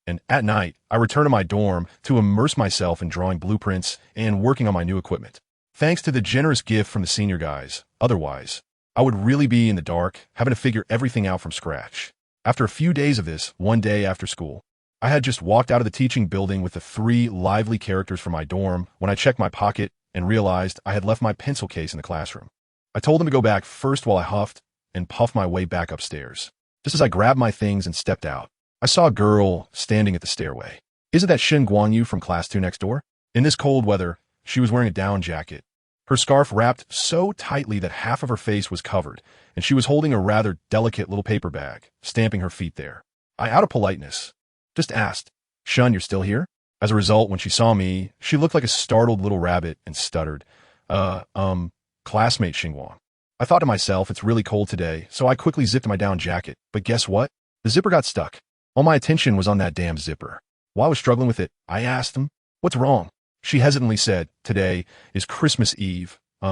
And at night, I return to my dorm to immerse myself in drawing blueprints and working on my new equipment. Thanks to the generous gift from the senior guys, otherwise, I would really be in the dark, having to figure everything out from scratch. After a few days of this, one day after school, I had just walked out of the teaching building with the 3 lively characters from my dorm when I checked my pocket and realized I had left my pencil case in the classroom. I told them to go back first while I huffed and puffed my way back upstairs. Just as I grabbed my things and stepped out, I saw a girl standing at the stairway. Isn't that Xingguang from class 2 next door? In this cold weather, she was wearing a down jacket. Her scarf wrapped so tightly that half of her face was covered, and she was holding a rather delicate little paper bag, stamping her feet there. I, out of politeness, just asked, "Shun, you're still here?" As a result, when she saw me, she looked like a startled little rabbit and stuttered, classmate Xingguang. I thought to myself, it's really cold today, so I quickly zipped my down jacket. But guess what? The zipper got stuck. All my attention was on that damn zipper. While I was struggling with it, I asked them, "What's wrong?" She hesitantly said, "Today is Christmas Eve. I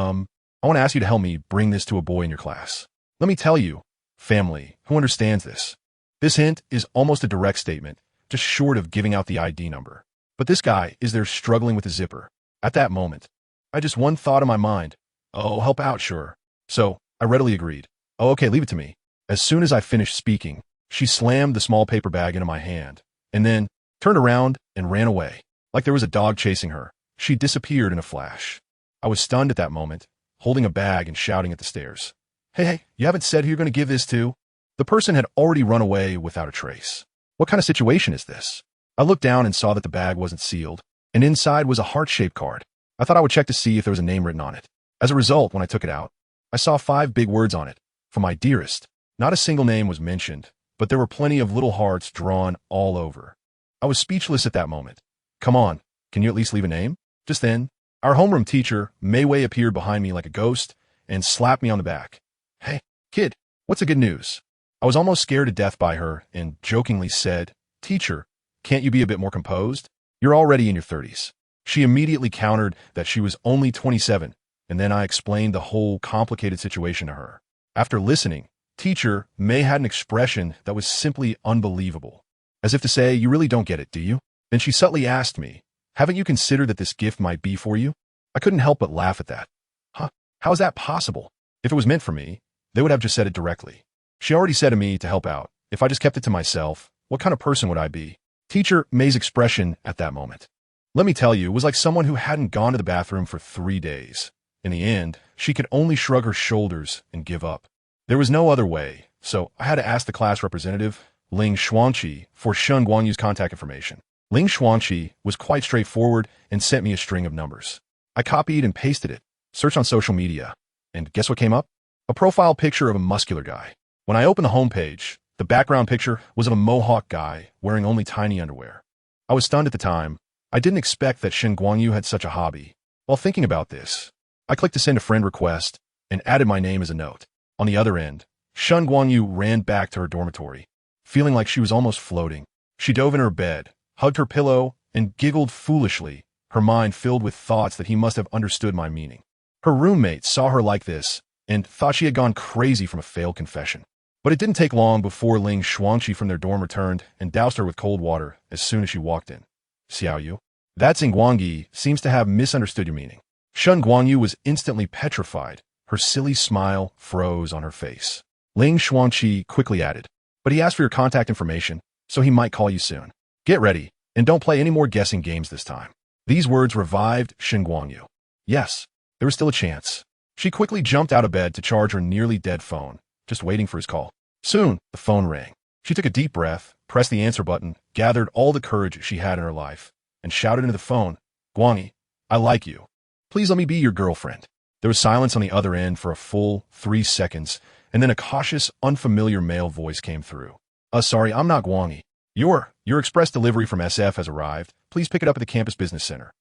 want to ask you to help me bring this to a boy in your class." Let me tell you, family, who understands this? This hint is almost a direct statement, just short of giving out the ID number. But this guy is there struggling with the zipper. At that moment, I just one thought in my mind, "Oh, help out, sure." So I readily agreed. "Oh, okay, leave it to me." As soon as I finished speaking, she slammed the small paper bag into my hand, and then turned around and ran away. Like there was a dog chasing her, she disappeared in a flash. I was stunned at that moment, holding a bag and shouting at the stairs, Hey, you haven't said who you're going to give this to?" The person had already run away without a trace. What kind of situation is this? I looked down and saw that the bag wasn't sealed, and inside was a heart-shaped card. I thought I would check to see if there was a name written on it. As a result, when I took it out, I saw 5 big words on it. For my dearest. Not a single name was mentioned, but there were plenty of little hearts drawn all over. I was speechless at that moment. "Come on, can you at least leave a name?" Just then, our homeroom teacher, Mei Wei, appeared behind me like a ghost and slapped me on the back. "Hey, kid, what's the good news?" I was almost scared to death by her and jokingly said, "Teacher, can't you be a bit more composed? You're already in your 30s. She immediately countered that she was only 27, and then I explained the whole complicated situation to her. After listening, Teacher Mei had an expression that was simply unbelievable. As if to say, "You really don't get it, do you?" Then she subtly asked me, "Haven't you considered that this gift might be for you?" I couldn't help but laugh at that. Huh? How is that possible? If it was meant for me, they would have just said it directly. She already said to me to help out. If I just kept it to myself, what kind of person would I be? Teacher May's expression at that moment, let me tell you, was like someone who hadn't gone to the bathroom for 3 days. In the end, she could only shrug her shoulders and give up. There was no other way, so I had to ask the class representative, Ling Xuanqi, for Xingguang's contact information. Ling Xuanqi was quite straightforward and sent me a string of numbers. I copied and pasted it, searched on social media, and guess what came up? A profile picture of a muscular guy. When I opened the homepage, the background picture was of a mohawk guy wearing only tiny underwear. I was stunned at the time. I didn't expect that Xingguang had such a hobby. While thinking about this, I clicked to send a friend request and added my name as a note. On the other end, Xingguang ran back to her dormitory, feeling like she was almost floating. She dove in her bed, hugged her pillow, and giggled foolishly, her mind filled with thoughts that he must have understood my meaning. Her roommate saw her like this and thought she had gone crazy from a failed confession. But it didn't take long before Ling Xuanqi from their dorm returned and doused her with cold water as soon as she walked in. "Xiao Yu, that Xingguang seems to have misunderstood your meaning." Xingguang was instantly petrified. Her silly smile froze on her face. Ling Xuanqi quickly added, "But he asked for your contact information, so he might call you soon. Get ready, and don't play any more guessing games this time." These words revived Xingguang. Yes, there was still a chance. She quickly jumped out of bed to charge her nearly dead phone, just waiting for his call. Soon, the phone rang. She took a deep breath, pressed the answer button, gathered all the courage she had in her life, and shouted into the phone, "Guangi, I like you. Please let me be your girlfriend." There was silence on the other end for a full 3 seconds, and then a cautious, unfamiliar male voice came through. Sorry, I'm not Guangi. Your express delivery from SF has arrived. Please pick it up at the campus business center."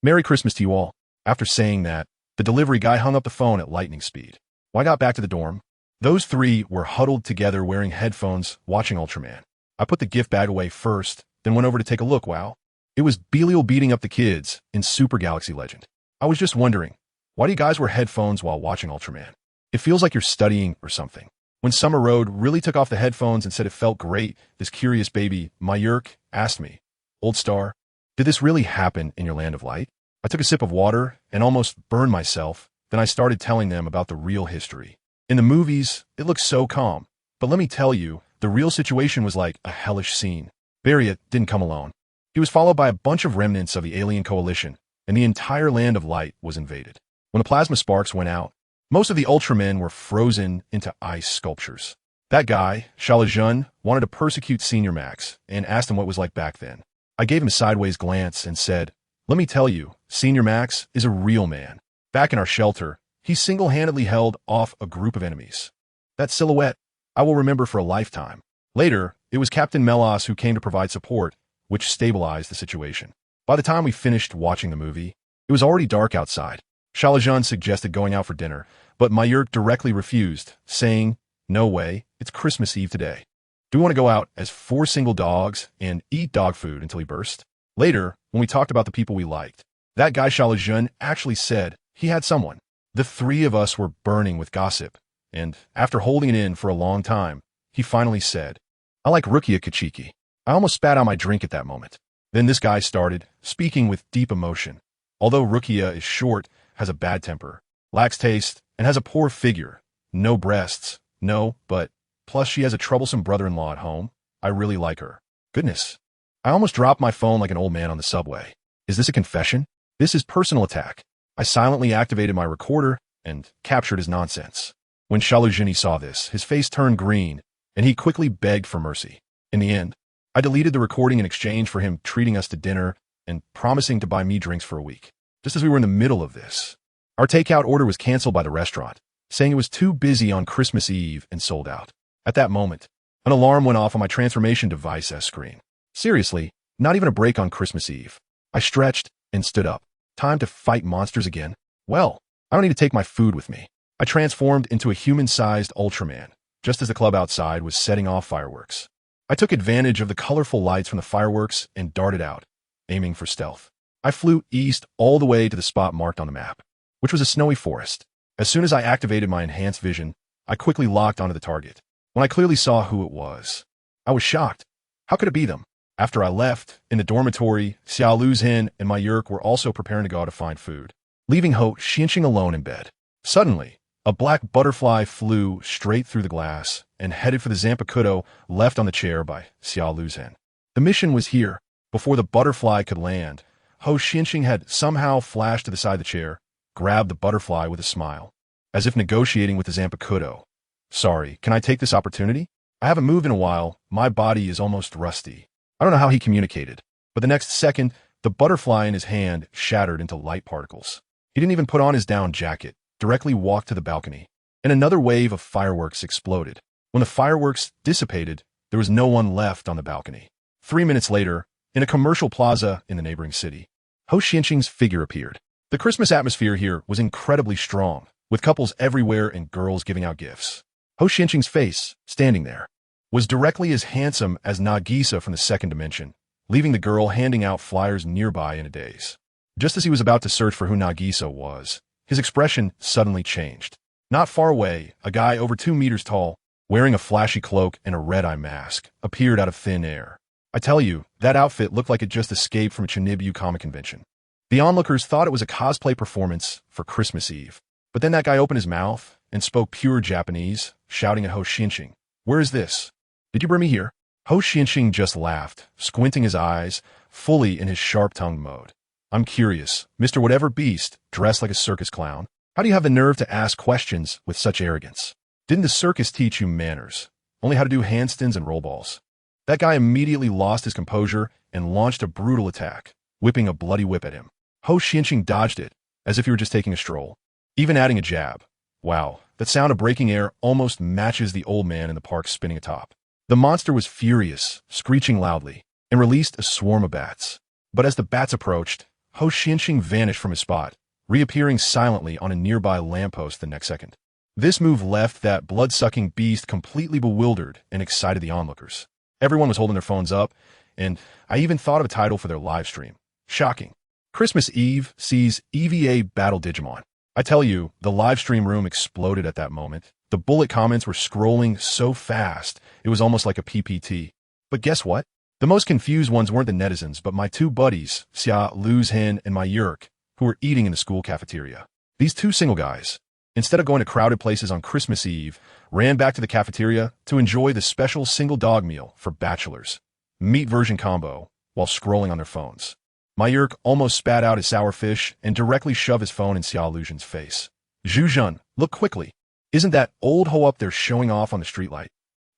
Merry Christmas to you all." After saying that, the delivery guy hung up the phone at lightning speed. When I got back to the dorm, those three were huddled together wearing headphones, watching Ultraman. I put the gift bag away first, then went over to take a look. Wow. It was Belial beating up the kids in Super Galaxy Legend. I was just wondering, why do you guys wear headphones while watching Ultraman? It feels like you're studying or something. When Summer Road really took off the headphones and said it felt great, this curious baby, Mayurk, asked me, "Old Star, did this really happen in your land of light?" I took a sip of water and almost burned myself. Then I started telling them about the real history. In the movies, it looks so calm. But let me tell you, the real situation was like a hellish scene. Bariat didn't come alone. He was followed by a bunch of remnants of the alien coalition, and the entire land of light was invaded. When the plasma sparks went out, most of the Ultramen were frozen into ice sculptures. That guy, Shalajun, wanted to persecute Senior Max and asked him what it was like back then. I gave him a sideways glance and said, "Let me tell you, Senior Max is a real man. Back in our shelter, he single-handedly held off a group of enemies. That silhouette I will remember for a lifetime." Later, it was Captain Melas who came to provide support, which stabilized the situation. By the time we finished watching the movie, it was already dark outside. Shalajun suggested going out for dinner, but Mayurk directly refused, saying, "No way, it's Christmas Eve today. Do we want to go out as 4 single dogs and eat dog food until he burst?" Later, when we talked about the people we liked, that guy Shalajun actually said he had someone. The three of us were burning with gossip, and after holding it in for a long time, he finally said, "I like Rukia Kachiki." I almost spat out my drink at that moment. Then this guy started, speaking with deep emotion. Although Rukia is short, has a bad temper, lacks taste, and has a poor figure, no breasts, no, but plus she has a troublesome brother-in-law at home, I really like her. Goodness. I almost dropped my phone like an old man on the subway. Is this a confession? This is personal attack. I silently activated my recorder and captured his nonsense. When Shalujini saw this, his face turned green, and he quickly begged for mercy. In the end, I deleted the recording in exchange for him treating us to dinner and promising to buy me drinks for a week. Just as we were in the middle of this, our takeout order was canceled by the restaurant, saying it was too busy on Christmas Eve and sold out. At that moment, an alarm went off on my transformation device screen. Seriously, not even a break on Christmas Eve. I stretched and stood up. Time to fight monsters again? Well, I don't need to take my food with me. I transformed into a human-sized Ultraman, just as the club outside was setting off fireworks. I took advantage of the colorful lights from the fireworks and darted out, aiming for stealth. I flew east all the way to the spot marked on the map, which was a snowy forest. As soon as I activated my enhanced vision, I quickly locked onto the target. When I clearly saw who it was, I was shocked. How could it be them? After I left, in the dormitory, Xiao Luzhin and Mayurk were also preparing to go out to find food, leaving Ho Xianqing alone in bed. Suddenly, a black butterfly flew straight through the glass and headed for the Zampakudo left on the chair by Xiao Luzhin. The mission was here. Before the butterfly could land, Ho Xianqing had somehow flashed to the side of the chair, grabbed the butterfly with a smile, as if negotiating with the Zampakudo. "Sorry, can I take this opportunity? I haven't moved in a while. My body is almost rusty." I don't know how he communicated, but the next second, the butterfly in his hand shattered into light particles. He didn't even put on his down jacket, directly walked to the balcony, and another wave of fireworks exploded. When the fireworks dissipated, there was no one left on the balcony. 3 minutes later, in a commercial plaza in the neighboring city, Ho Xianqing's figure appeared. The Christmas atmosphere here was incredibly strong, with couples everywhere and girls giving out gifts. Ho Xianqing's face, standing there, was directly as handsome as Nagisa from the second dimension, leaving the girl handing out flyers nearby in a daze. Just as he was about to search for who Nagisa was, his expression suddenly changed. Not far away, a guy over 2 meters tall, wearing a flashy cloak and a red-eye mask, appeared out of thin air. I tell you, that outfit looked like it just escaped from a Chinibu comic convention. The onlookers thought it was a cosplay performance for Christmas Eve. But then that guy opened his mouth and spoke pure Japanese, shouting at Ho Xianqing, "Where is this? Did you bring me here?" Ho Xianqing just laughed, squinting his eyes, fully in his sharp-tongued mode. "I'm curious, Mr. Whatever Beast, dressed like a circus clown. How do you have the nerve to ask questions with such arrogance? Didn't the circus teach you manners? Only how to do handstands and roll balls?" That guy immediately lost his composure and launched a brutal attack, whipping a bloody whip at him. Ho Xianqing dodged it, as if he were just taking a stroll, even adding a jab. Wow, that sound of breaking air almost matches the old man in the park spinning atop. The monster was furious, screeching loudly, and released a swarm of bats. But as the bats approached, Ho Xianqing vanished from his spot, reappearing silently on a nearby lamppost the next second. This move left that blood-sucking beast completely bewildered and excited the onlookers. Everyone was holding their phones up, and I even thought of a title for their live stream. Shocking. Christmas Eve sees EVA battle Digimon. I tell you, the live stream room exploded at that moment. The bullet comments were scrolling so fast, it was almost like a PPT. But guess what? The most confused ones weren't the netizens, but my two buddies, Xia Lu's Hen and my Yurk, who were eating in the school cafeteria. These two single guys, instead of going to crowded places on Christmas Eve, ran back to the cafeteria to enjoy the special single dog meal for bachelors, meat version combo, while scrolling on their phones. My Yurk almost spat out his sour fish and directly shoved his phone in Xia Luzhen's face. Zhuzhen, look quickly. Isn't that old ho up there showing off on the streetlight?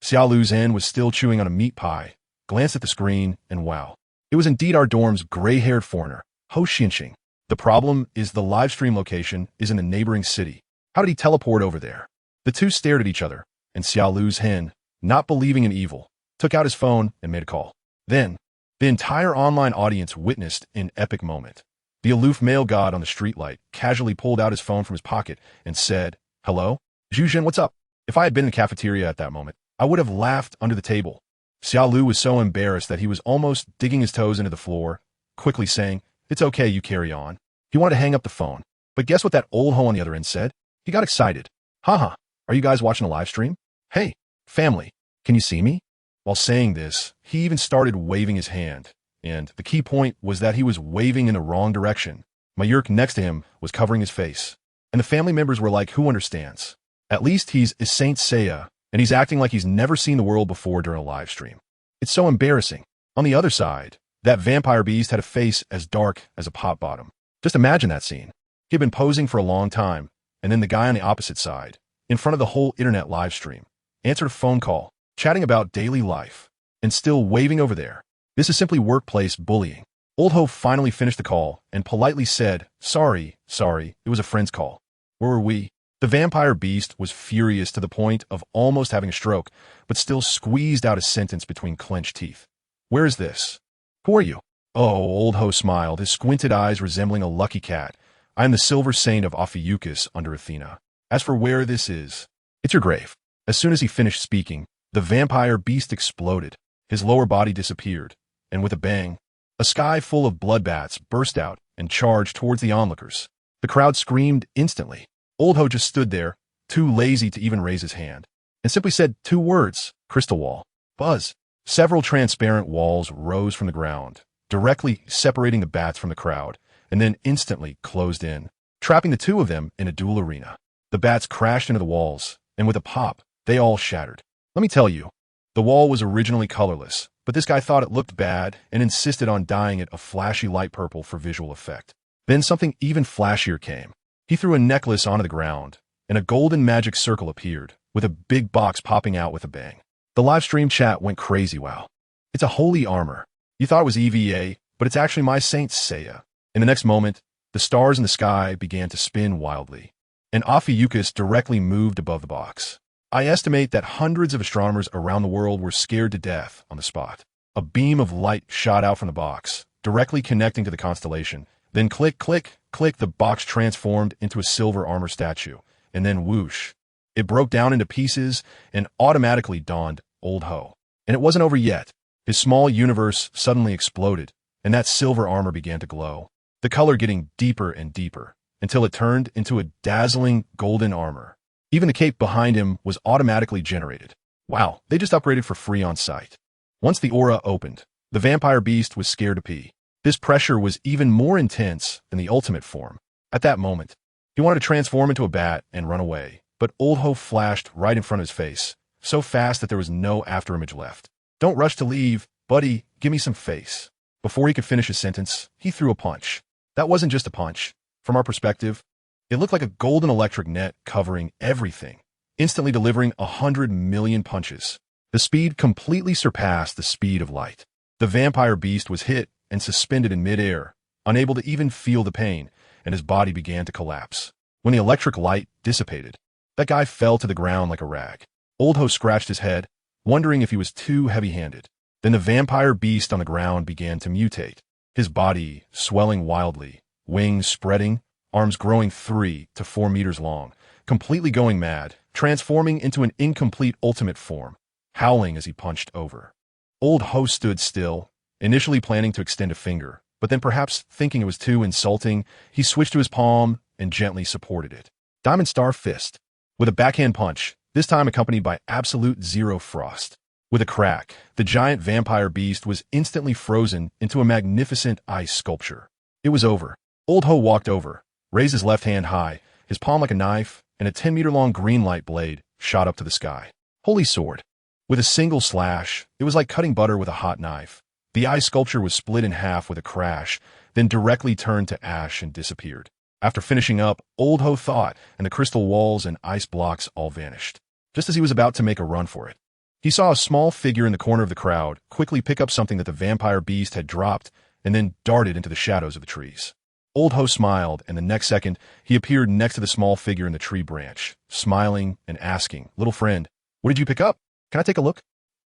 Xia Lu's Hen was still chewing on a meat pie, glanced at the screen, and wow. It was indeed our dorm's gray-haired foreigner, Ho Xinqing. The problem is the live stream location is in a neighboring city. How did he teleport over there? The two stared at each other, and Xia Lu's Hen, not believing in evil, took out his phone and made a call. Then, the entire online audience witnessed an epic moment. The aloof male god on the streetlight casually pulled out his phone from his pocket and said, "Hello? Zhuzhen, what's up?" If I had been in the cafeteria at that moment, I would have laughed under the table. Xia Lu was so embarrassed that he was almost digging his toes into the floor, quickly saying, "It's okay, you carry on." He wanted to hang up the phone. But guess what that old ho on the other end said? He got excited. "Haha, are you guys watching a live stream? Hey, family, can you see me?" While saying this, he even started waving his hand. And the key point was that he was waving in the wrong direction. My Yurk next to him was covering his face. And the family members were like, who understands? At least he's a Saint Seiya, and he's acting like he's never seen the world before during a live stream. It's so embarrassing. On the other side, that vampire beast had a face as dark as a pot bottom. Just imagine that scene. He'd been posing for a long time, and then the guy on the opposite side, in front of the whole internet live stream, answered a phone call, chatting about daily life, and still waving over there. This is simply workplace bullying. Old Ho finally finished the call and politely said, sorry, it was a friend's call. Where were we? The vampire beast was furious to the point of almost having a stroke, but still squeezed out a sentence between clenched teeth. Where is this? Who are you? Oh, Old Ho smiled, his squinted eyes resembling a lucky cat. I am the silver saint of Ophiuchus under Athena. As for where this is, it's your grave. As soon as he finished speaking, the vampire beast exploded. His lower body disappeared, and with a bang, a sky full of blood bats burst out and charged towards the onlookers. The crowd screamed instantly. Old Ho just stood there, too lazy to even raise his hand, and simply said 2 words, crystal wall. Buzz. Several transparent walls rose from the ground, directly separating the bats from the crowd, and then instantly closed in, trapping the 2 of them in a duel arena. The bats crashed into the walls, and with a pop, they all shattered. Let me tell you, the wall was originally colorless, but this guy thought it looked bad and insisted on dyeing it a flashy light purple for visual effect. Then something even flashier came. He threw a necklace onto the ground, and a golden magic circle appeared, with a big box popping out with a bang. The live stream chat went crazy. Wow. It's a holy armor. You thought it was EVA, but it's actually my Saint Seiya. In the next moment, the stars in the sky began to spin wildly, and Ophiuchus directly moved above the box. I estimate that hundreds of astronomers around the world were scared to death on the spot. A beam of light shot out from the box, directly connecting to the constellation. Then click, click, click, the box transformed into a silver armor statue. And then whoosh. It broke down into pieces and automatically dawned Old Ho. And it wasn't over yet. His small universe suddenly exploded, and that silver armor began to glow, the color getting deeper and deeper, until it turned into a dazzling golden armor. Even the cape behind him was automatically generated. Wow, they just upgraded for free on site. Once the aura opened, the vampire beast was scared to pee. This pressure was even more intense than the ultimate form. At that moment, he wanted to transform into a bat and run away, but Old Ho flashed right in front of his face, so fast that there was no afterimage left. Don't rush to leave, buddy, give me some face. Before he could finish his sentence, he threw a punch. That wasn't just a punch. From our perspective, it looked like a golden electric net covering everything, instantly delivering 100 million punches. The speed completely surpassed the speed of light. The vampire beast was hit and suspended in midair, unable to even feel the pain, and his body began to collapse. When the electric light dissipated, that guy fell to the ground like a rag. Old Ho scratched his head, wondering if he was too heavy-handed. Then the vampire beast on the ground began to mutate, his body swelling wildly, wings spreading, arms growing 3 to 4 meters long, completely going mad, transforming into an incomplete ultimate form, howling as he punched over. Old Ho stood still, initially planning to extend a finger, but then perhaps thinking it was too insulting, he switched to his palm and gently supported it. Diamond Star Fist. With a backhand punch, this time accompanied by absolute zero frost. With a crack, the giant vampire beast was instantly frozen into a magnificent ice sculpture. It was over. Old Ho walked over, raised his left hand high, his palm like a knife, and a 10-meter-long green light blade shot up to the sky. Holy sword. With a single slash, it was like cutting butter with a hot knife. The ice sculpture was split in half with a crash, then directly turned to ash and disappeared. After finishing up, Old Ho thought, and the crystal walls and ice blocks all vanished. Just as he was about to make a run for it, he saw a small figure in the corner of the crowd quickly pick up something that the vampire beast had dropped and then darted into the shadows of the trees. Old Ho smiled, and the next second, he appeared next to the small figure in the tree branch, smiling and asking, "Little friend, what did you pick up? Can I take a look?"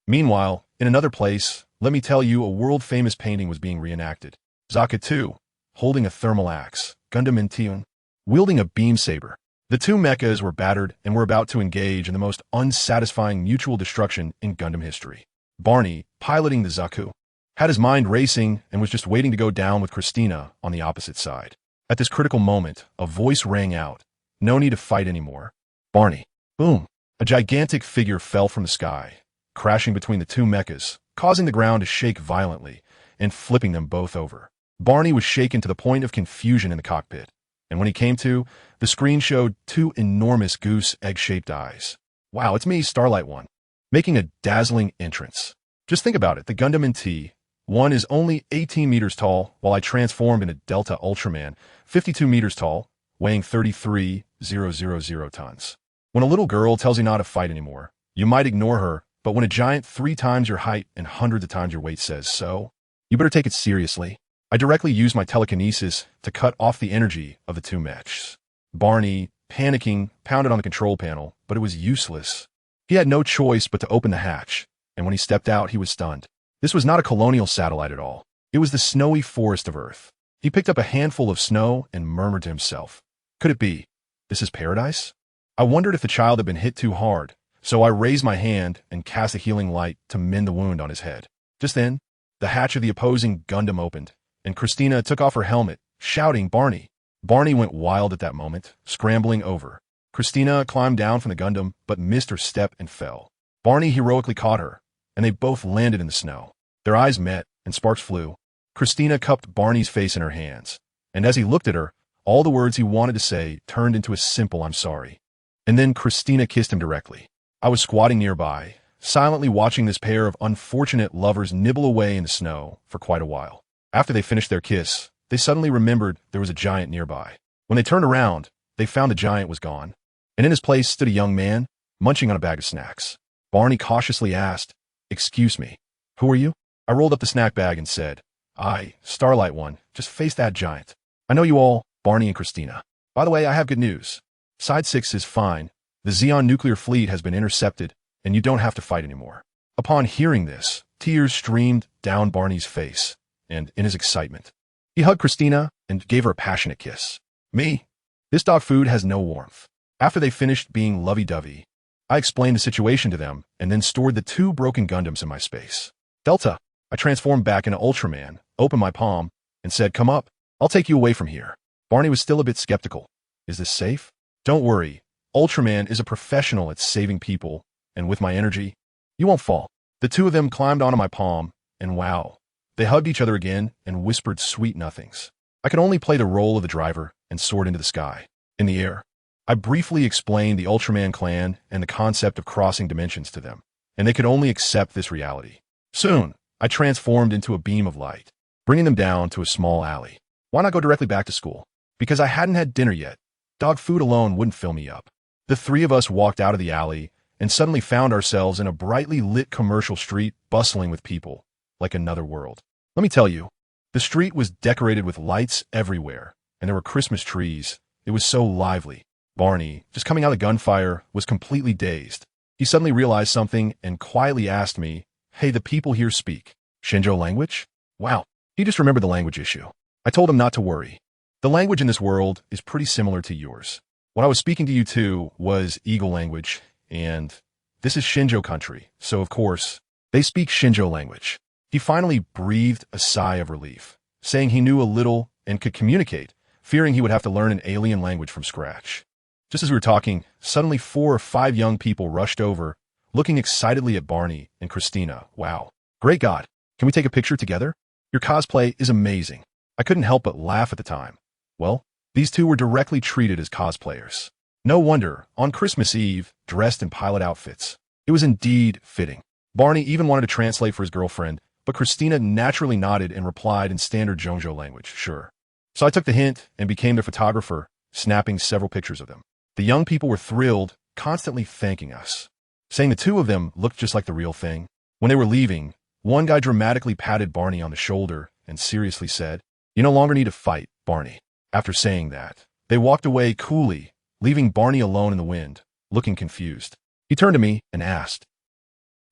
Meanwhile, in another place, let me tell you, a world-famous painting was being reenacted. Zaka 2, holding a thermal axe, Gundam Intiun, wielding a beam saber. The two mechas were battered and were about to engage in the most unsatisfying mutual destruction in Gundam history. Barney, piloting the Zaku, had his mind racing and was just waiting to go down with Christina on the opposite side. At this critical moment, a voice rang out. No need to fight anymore. Barney. Boom. A gigantic figure fell from the sky, crashing between the two mechas, causing the ground to shake violently and flipping them both over. Barney was shaken to the point of confusion in the cockpit, and when he came to, the screen showed two enormous goose egg-shaped eyes. Wow, it's me, Starlight One, making a dazzling entrance. Just think about it, the Gundam NT-1 is only 18 meters tall, while I transformed into Delta Ultraman, 52 meters tall, weighing 33,000 tons. When a little girl tells you not to fight anymore, you might ignore her, but when a giant 3 times your height and hundreds of times your weight says so, you better take it seriously. I directly used my telekinesis to cut off the energy of the two mechs. Barney, panicking, pounded on the control panel, but it was useless. He had no choice but to open the hatch, and when he stepped out, he was stunned. This was not a colonial satellite at all. It was the snowy forest of Earth. He picked up a handful of snow and murmured to himself, "Could it be? This is paradise?" I wondered if the child had been hit too hard, so I raised my hand and cast a healing light to mend the wound on his head. Just then, the hatch of the opposing Gundam opened, and Christina took off her helmet, shouting, "Barney!" Barney went wild at that moment, scrambling over. Christina climbed down from the Gundam, but missed her step and fell. Barney heroically caught her, and they both landed in the snow. Their eyes met, and sparks flew. Christina cupped Barney's face in her hands, and as he looked at her, all the words he wanted to say turned into a simple "I'm sorry." And then Christina kissed him directly. I was squatting nearby, silently watching this pair of unfortunate lovers nibble away in the snow for quite a while. After they finished their kiss, they suddenly remembered there was a giant nearby. When they turned around, they found the giant was gone, and in his place stood a young man, munching on a bag of snacks. Barney cautiously asked, "Excuse me, who are you?" I rolled up the snack bag and said, "I, Starlight One, just face that giant. I know you all, Barney and Christina. By the way, I have good news. Side 6 is fine. The Zeon nuclear fleet has been intercepted, and you don't have to fight anymore." Upon hearing this, tears streamed down Barney's face, and in his excitement, he hugged Christina and gave her a passionate kiss. Me? This dog food has no warmth. After they finished being lovey-dovey, I explained the situation to them and then stored the 2 broken Gundams in my space. Delta, I transformed back into Ultraman, opened my palm, and said, "Come up. I'll take you away from here." Barney was still a bit skeptical. "Is this safe?" "Don't worry. Ultraman is a professional at saving people, and with my energy, you won't fall." The 2 of them climbed onto my palm, and wow, they hugged each other again and whispered sweet nothings. I could only play the role of the driver and soared into the sky. In the air, I briefly explained the Ultraman clan and the concept of crossing dimensions to them, and they could only accept this reality. Soon, I transformed into a beam of light, bringing them down to a small alley. Why not go directly back to school? Because I hadn't had dinner yet. Dog food alone wouldn't fill me up. The 3 of us walked out of the alley and suddenly found ourselves in a brightly lit commercial street bustling with people, like another world. Let me tell you, the street was decorated with lights everywhere, and there were Christmas trees. It was so lively. Barney, just coming out of gunfire, was completely dazed. He suddenly realized something and quietly asked me, "Hey, the people here speak Shinjo language?" Wow, he just remembered the language issue. I told him not to worry. The language in this world is pretty similar to yours. What I was speaking to you to was Eagle language, and this is Shinjo country, so of course, they speak Shinjo language. He finally breathed a sigh of relief, saying he knew a little and could communicate, fearing he would have to learn an alien language from scratch. Just as we were talking, suddenly 4 or 5 young people rushed over, looking excitedly at Barney and Christina. Wow. Great God. Can we take a picture together? Your cosplay is amazing. I couldn't help but laugh at the time. Well, these two were directly treated as cosplayers. No wonder, on Christmas Eve, dressed in pilot outfits. It was indeed fitting. Barney even wanted to translate for his girlfriend, but Christina naturally nodded and replied in standard Zhongzhou language, sure. So I took the hint and became their photographer, snapping several pictures of them. The young people were thrilled, constantly thanking us, saying the two of them looked just like the real thing. When they were leaving, one guy dramatically patted Barney on the shoulder and seriously said, "You no longer need to fight, Barney." After saying that, they walked away coolly, leaving Barney alone in the wind, looking confused. He turned to me and asked,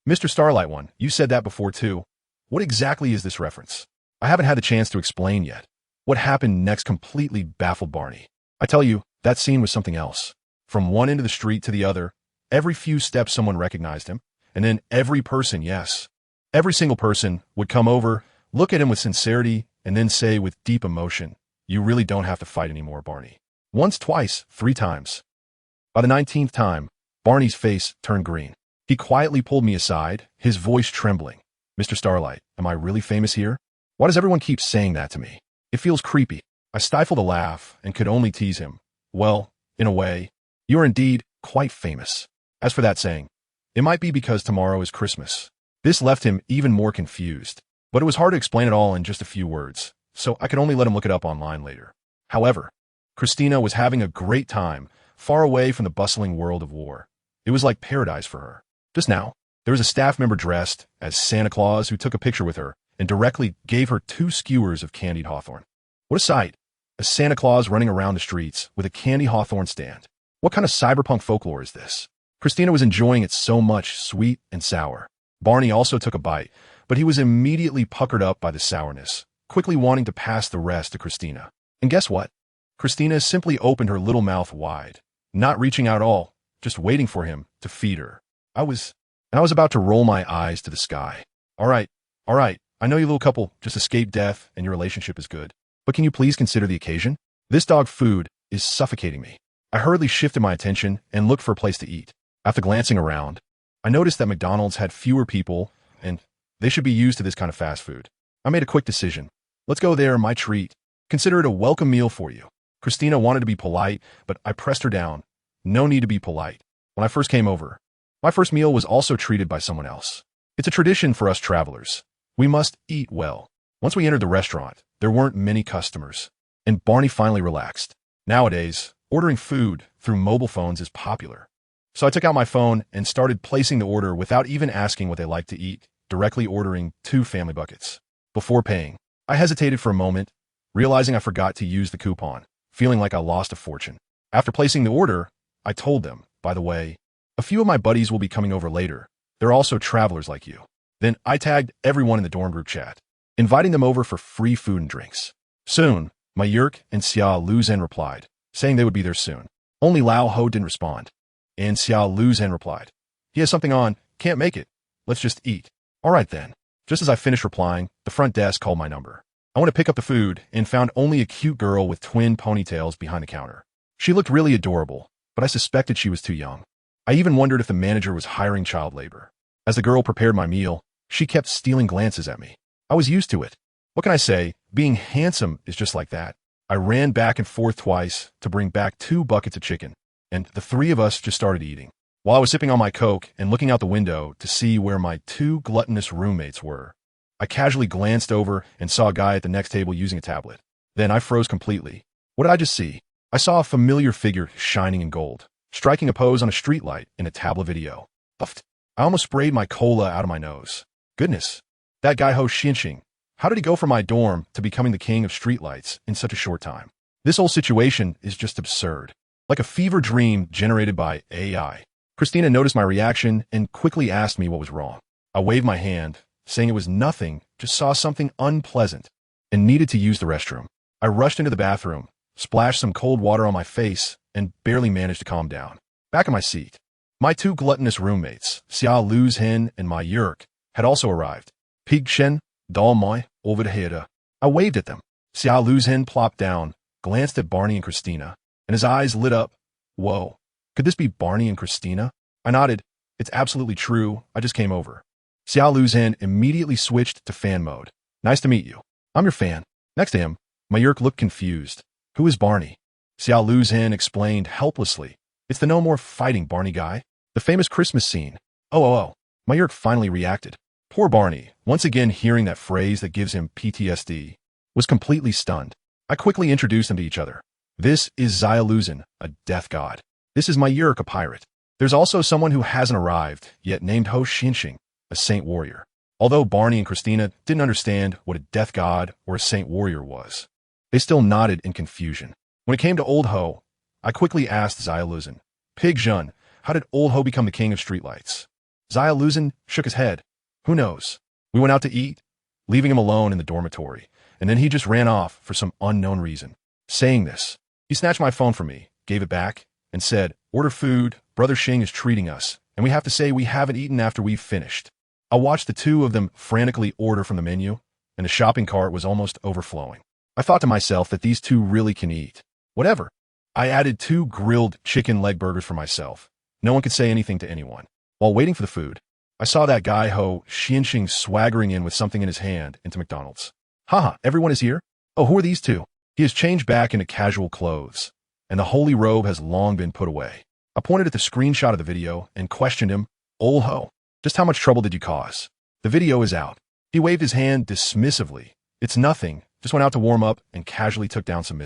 "Mr. Starlight One, you said that before too. What exactly is this reference?" I haven't had the chance to explain yet. What happened next completely baffled Barney. I tell you, that scene was something else. From one end of the street to the other, every few steps someone recognized him, and then every person, yes, every single person would come over, look at him with sincerity, and then say with deep emotion, "You really don't have to fight anymore, Barney." Once, twice, 3 times. By the 19th time, Barney's face turned green. He quietly pulled me aside, his voice trembling. "Mr. Starlight, am I really famous here? Why does everyone keep saying that to me? It feels creepy." I stifled a laugh and could only tease him. "Well, in a way, you are indeed quite famous. As for that saying, it might be because tomorrow is Christmas." This left him even more confused, but it was hard to explain it all in just a few words, so I could only let him look it up online later. However, Christina was having a great time, far away from the bustling world of war. It was like paradise for her. Just now, there was a staff member dressed as Santa Claus who took a picture with her and directly gave her 2 skewers of candied hawthorn. What a sight! A Santa Claus running around the streets with a candy hawthorn stand. What kind of cyberpunk folklore is this? Christina was enjoying it so much, sweet and sour. Barney also took a bite, but he was immediately puckered up by the sourness, quickly wanting to pass the rest to Christina. And guess what? Christina simply opened her little mouth wide, not reaching out at all, just waiting for him to feed her. I was about to roll my eyes to the sky. All right, I know you little couple just escaped death and your relationship is good, but can you please consider the occasion? This dog food is suffocating me. I hurriedly shifted my attention and looked for a place to eat. After glancing around, I noticed that McDonald's had fewer people and they should be used to this kind of fast food. I made a quick decision. Let's go there, my treat. Consider it a welcome meal for you. Christina wanted to be polite, but I pressed her down. No need to be polite. When I first came over, my first meal was also treated by someone else. It's a tradition for us travelers. We must eat well. Once we entered the restaurant, there weren't many customers, and Barney finally relaxed. Nowadays, ordering food through mobile phones is popular. So I took out my phone and started placing the order without even asking what they liked to eat, directly ordering 2 family buckets. Before paying, I hesitated for a moment, realizing I forgot to use the coupon, feeling like I lost a fortune. After placing the order, I told them, by the way, a few of my buddies will be coming over later. They're also travelers like you. Then I tagged everyone in the dorm group chat, inviting them over for free food and drinks. Soon, my Yerk and Xia Luzhen replied, saying they would be there soon. Only Lao Ho didn't respond. And Xia Luzhen replied, "He has something on, can't make it. Let's just eat." All right then. Just as I finished replying, the front desk called my number. I went to pick up the food and found only a cute girl with twin ponytails behind the counter. She looked really adorable, but I suspected she was too young. I even wondered if the manager was hiring child labor. As the girl prepared my meal, she kept stealing glances at me. I was used to it. What can I say? Being handsome is just like that. I ran back and forth twice to bring back 2 buckets of chicken, and the 3 of us just started eating. While I was sipping on my Coke and looking out the window to see where my 2 gluttonous roommates were, I casually glanced over and saw a guy at the next table using a tablet. Then I froze completely. What did I just see? I saw a familiar figure shining in gold, striking a pose on a streetlight in a tablet video. Puffed. I almost sprayed my cola out of my nose. Goodness, that guy Ho Xinxing. How did he go from my dorm to becoming the king of streetlights in such a short time? This whole situation is just absurd. Like a fever dream generated by AI. Christina noticed my reaction and quickly asked me what was wrong. I waved my hand, saying it was nothing, just saw something unpleasant, and needed to use the restroom. I rushed into the bathroom, splashed some cold water on my face, and barely managed to calm down. Back in my seat, my two gluttonous roommates, Xia Lu's Hen and my Yurk, had also arrived. Pig Shen, Dal Moi, over the head. I waved at them. Xia Lu's Hen plopped down, glanced at Barney and Christina, and his eyes lit up. Whoa, could this be Barney and Christina? I nodded. It's absolutely true. I just came over. Xia Lu's Hen immediately switched to fan mode. Nice to meet you. I'm your fan. Next to him, my Yurk looked confused. Who is Barney? Xia Lu's Hen explained helplessly. It's the no more fighting Barney guy. The famous Christmas scene. Oh. My Yurk finally reacted. Poor Barney, once again hearing that phrase that gives him PTSD, was completely stunned. I quickly introduced them to each other. This is Xia Luzin, a death god. This is my Yurk, a pirate. There's also someone who hasn't arrived, yet named Ho Xinguang, a saint warrior. Although Barney and Christina didn't understand what a death god or a saint warrior was, they still nodded in confusion. When it came to Old Ho, I quickly asked Xia Luzin, Pig Jun, how did Old Ho become the king of streetlights? Xia Luzin shook his head. Who knows? We went out to eat, leaving him alone in the dormitory, and then he just ran off for some unknown reason. Saying this, he snatched my phone from me, gave it back, and said, order food, Brother Xing is treating us, and we have to say we haven't eaten after we've finished. I watched the two of them frantically order from the menu, and the shopping cart was almost overflowing. I thought to myself that these two really can eat. Whatever. I added 2 grilled chicken leg burgers for myself. No one could say anything to anyone. While waiting for the food, I saw that guy Ho Xinguang swaggering in with something in his hand into McDonald's. Haha, everyone is here? Oh, who are these two? He has changed back into casual clothes, and the holy robe has long been put away. I pointed at the screenshot of the video and questioned him, Old Ho, just how much trouble did you cause? The video is out. He waved his hand dismissively. It's nothing, just went out to warm up and casually took down some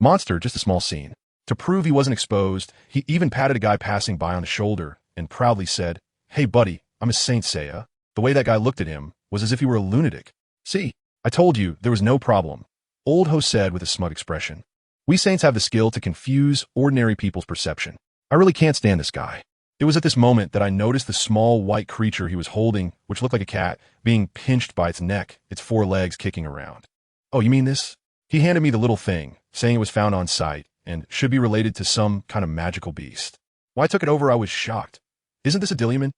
Monster, just a small scene. To prove he wasn't exposed, he even patted a guy passing by on the shoulder and proudly said, Hey buddy, I'm a Saint Seiya. The way that guy looked at him was as if he were a lunatic. See, I told you there was no problem, Old Ho said with a smug expression. We Saints have the skill to confuse ordinary people's perception. I really can't stand this guy. It was at this moment that I noticed the small white creature he was holding, which looked like a cat, being pinched by its neck, its 4 legs kicking around. Oh, you mean this? He handed me the little thing, saying it was found on site and should be related to some kind of magical beast. When I took it over, I was shocked. Isn't this a Dilliman?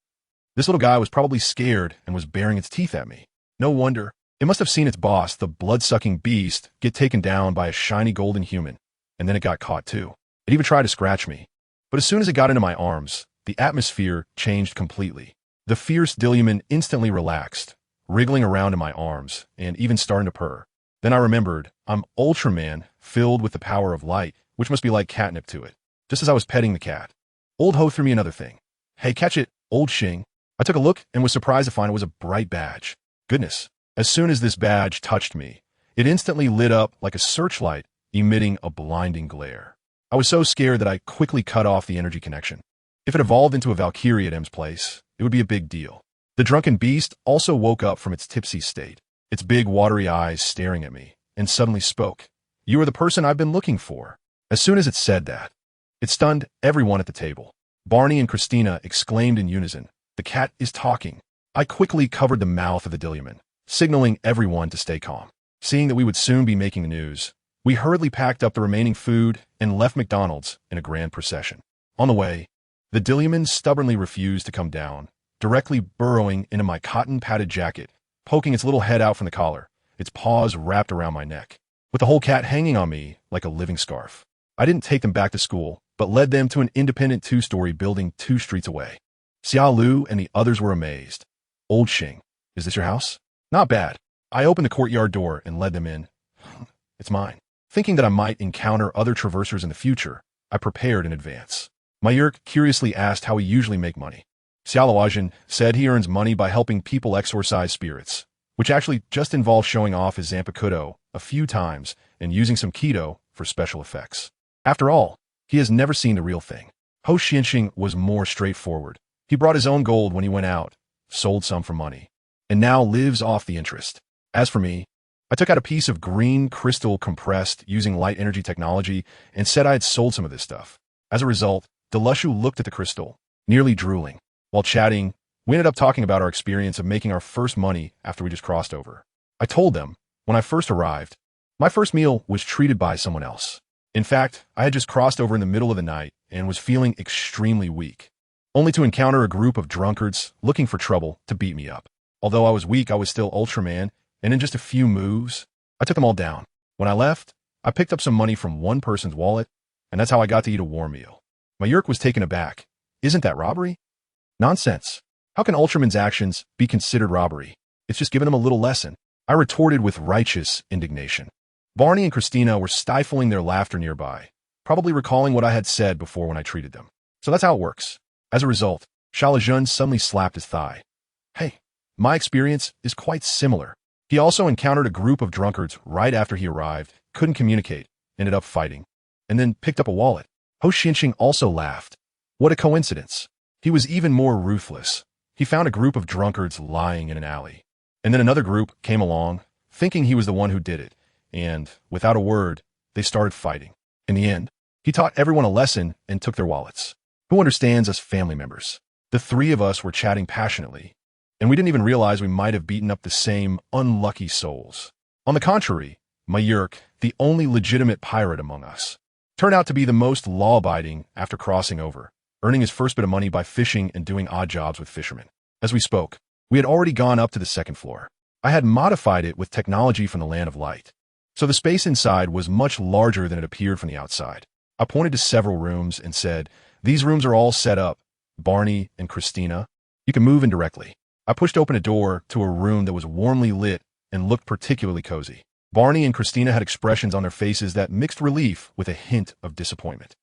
This little guy was probably scared and was baring its teeth at me. No wonder. It must have seen its boss, the blood-sucking beast, get taken down by a shiny golden human, and then it got caught too. It even tried to scratch me. But as soon as it got into my arms, the atmosphere changed completely. The fierce Dilliman instantly relaxed, wriggling around in my arms and even starting to purr. Then I remembered, I'm Ultraman, filled with the power of light, which must be like catnip to it. Just as I was petting the cat, Old Ho threw me another thing. Hey, catch it, Old Xing. I took a look and was surprised to find it was a bright badge. Goodness, as soon as this badge touched me, it instantly lit up like a searchlight, emitting a blinding glare. I was so scared that I quickly cut off the energy connection. If it evolved into a Valkyrie at M's place, it would be a big deal. The drunken beast also woke up from its tipsy state, its big watery eyes staring at me, and suddenly spoke. You are the person I've been looking for. As soon as it said that, it stunned everyone at the table. Barney and Christina exclaimed in unison, the cat is talking. I quickly covered the mouth of the Dilliman, signaling everyone to stay calm. Seeing that we would soon be making the news, we hurriedly packed up the remaining food and left McDonald's in a grand procession. On the way, the Dilliman stubbornly refused to come down, directly burrowing into my cotton-padded jacket, poking its little head out from the collar, its paws wrapped around my neck, with the whole cat hanging on me like a living scarf. I didn't take them back to school, but led them to an independent 2-story building 2 streets away. Xia Lu and the others were amazed. Old Xing, is this your house? Not bad. I opened the courtyard door and led them in. It's mine. Thinking that I might encounter other traversers in the future, I prepared in advance. My Yurk curiously asked how we usually make money. Xiaoluajin said he earns money by helping people exorcise spirits, which actually just involves showing off his Zanpakuto a few times and using some keto for special effects. After all, he has never seen the real thing. Ho Xinguang was more straightforward. He brought his own gold when he went out, sold some for money, and now lives off the interest. As for me, I took out a piece of green crystal compressed using light energy technology and said I had sold some of this stuff. As a result, Delushu looked at the crystal, nearly drooling. While chatting, we ended up talking about our experience of making our first money after we just crossed over. I told them, when I first arrived, my first meal was treated by someone else. In fact, I had just crossed over in the middle of the night and was feeling extremely weak, only to encounter a group of drunkards looking for trouble to beat me up. Although I was weak, I was still Ultraman, and in just a few moves, I took them all down. When I left, I picked up some money from one person's wallet, and that's how I got to eat a warm meal. My Yerk was taken aback. Isn't that robbery? Nonsense. How can Ultraman's actions be considered robbery? It's just giving him a little lesson. I retorted with righteous indignation. Barney and Christina were stifling their laughter nearby, probably recalling what I had said before when I treated them. So that's how it works. As a result, Shalajun suddenly slapped his thigh. Hey, my experience is quite similar. He also encountered a group of drunkards right after he arrived, couldn't communicate, ended up fighting, and then picked up a wallet. Ho Xinqing also laughed. What a coincidence. He was even more ruthless. He found a group of drunkards lying in an alley. And then another group came along, thinking he was the one who did it, and, without a word, they started fighting. In the end, he taught everyone a lesson and took their wallets. Who understands us family members? The three of us were chatting passionately, and we didn't even realize we might have beaten up the same unlucky souls. On the contrary, my Yerk, the only legitimate pirate among us, turned out to be the most law-abiding after crossing over, earning his first bit of money by fishing and doing odd jobs with fishermen. As we spoke, we had already gone up to the second floor. I had modified it with technology from the Land of Light, so the space inside was much larger than it appeared from the outside. I pointed to several rooms and said, "These rooms are all set up. Barney and Christina, you can move in directly." I pushed open a door to a room that was warmly lit and looked particularly cozy. Barney and Christina had expressions on their faces that mixed relief with a hint of disappointment.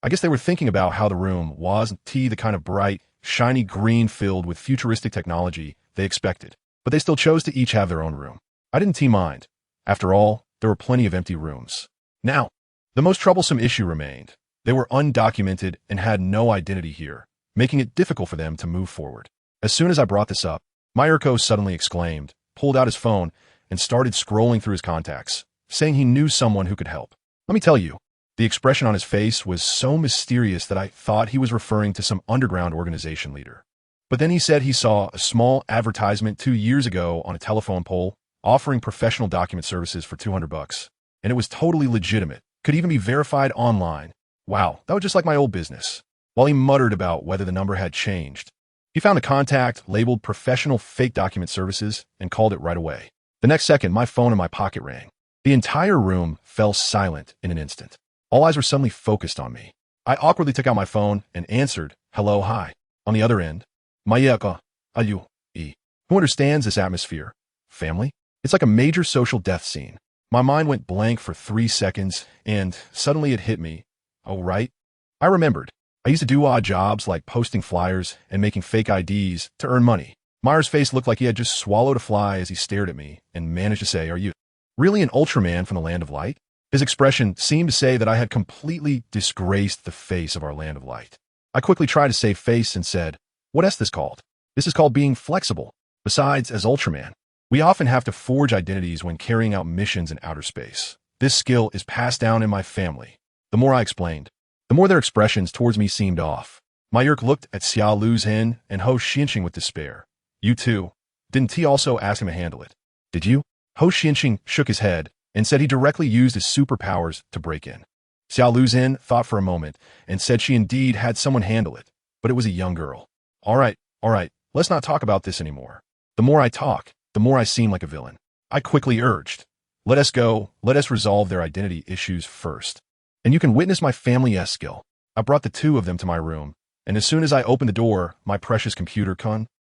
I guess they were thinking about how the room wasn't the kind of bright, shiny green filled with futuristic technology they expected, but they still chose to each have their own room. I didn't mind. After all, there were plenty of empty rooms. Now, the most troublesome issue remained. They were undocumented and had no identity here, making it difficult for them to move forward. As soon as I brought this up, Myurko suddenly exclaimed, pulled out his phone, and started scrolling through his contacts, saying he knew someone who could help. Let me tell you, the expression on his face was so mysterious that I thought he was referring to some underground organization leader. But then he said he saw a small advertisement 2 years ago on a telephone pole offering professional document services for $200, and it was totally legitimate, could even be verified online. Wow, that was just like my old business. While he muttered about whether the number had changed, he found a contact labeled Professional Fake Document Services and called it right away. The next second, my phone in my pocket rang. The entire room fell silent in an instant. All eyes were suddenly focused on me. I awkwardly took out my phone and answered, "Hello, hi." On the other end, Mayeka, Ayu, E. Who understands this atmosphere? Family? It's like a major social death scene. My mind went blank for 3 seconds, and suddenly it hit me. Oh, right. I remembered. I used to do odd jobs like posting flyers and making fake IDs to earn money. Meyer's face looked like he had just swallowed a fly as he stared at me and managed to say, "Are you really an Ultraman from the Land of Light?" His expression seemed to say that I had completely disgraced the face of our Land of Light. I quickly tried to save face and said, "What is this called?" "This is called being flexible. Besides, as Ultraman, we often have to forge identities when carrying out missions in outer space. This skill is passed down in my family." The more I explained, the more their expressions towards me seemed off. My Yerk looked at Xia Lu's Hen and Ho Xinqing with despair. "You too. Didn't T also ask him to handle it?" "Did you?" Ho Xinqing shook his head and said he directly used his superpowers to break in. Xia Lu's Hen thought for a moment and said she indeed had someone handle it, but it was a young girl. All right, let's not talk about this anymore. The more I talk, the more I seem like a villain. I quickly urged, let us resolve their identity issues first. And you can witness my family skill. I brought the two of them to my room, and as soon as I opened the door, my precious computer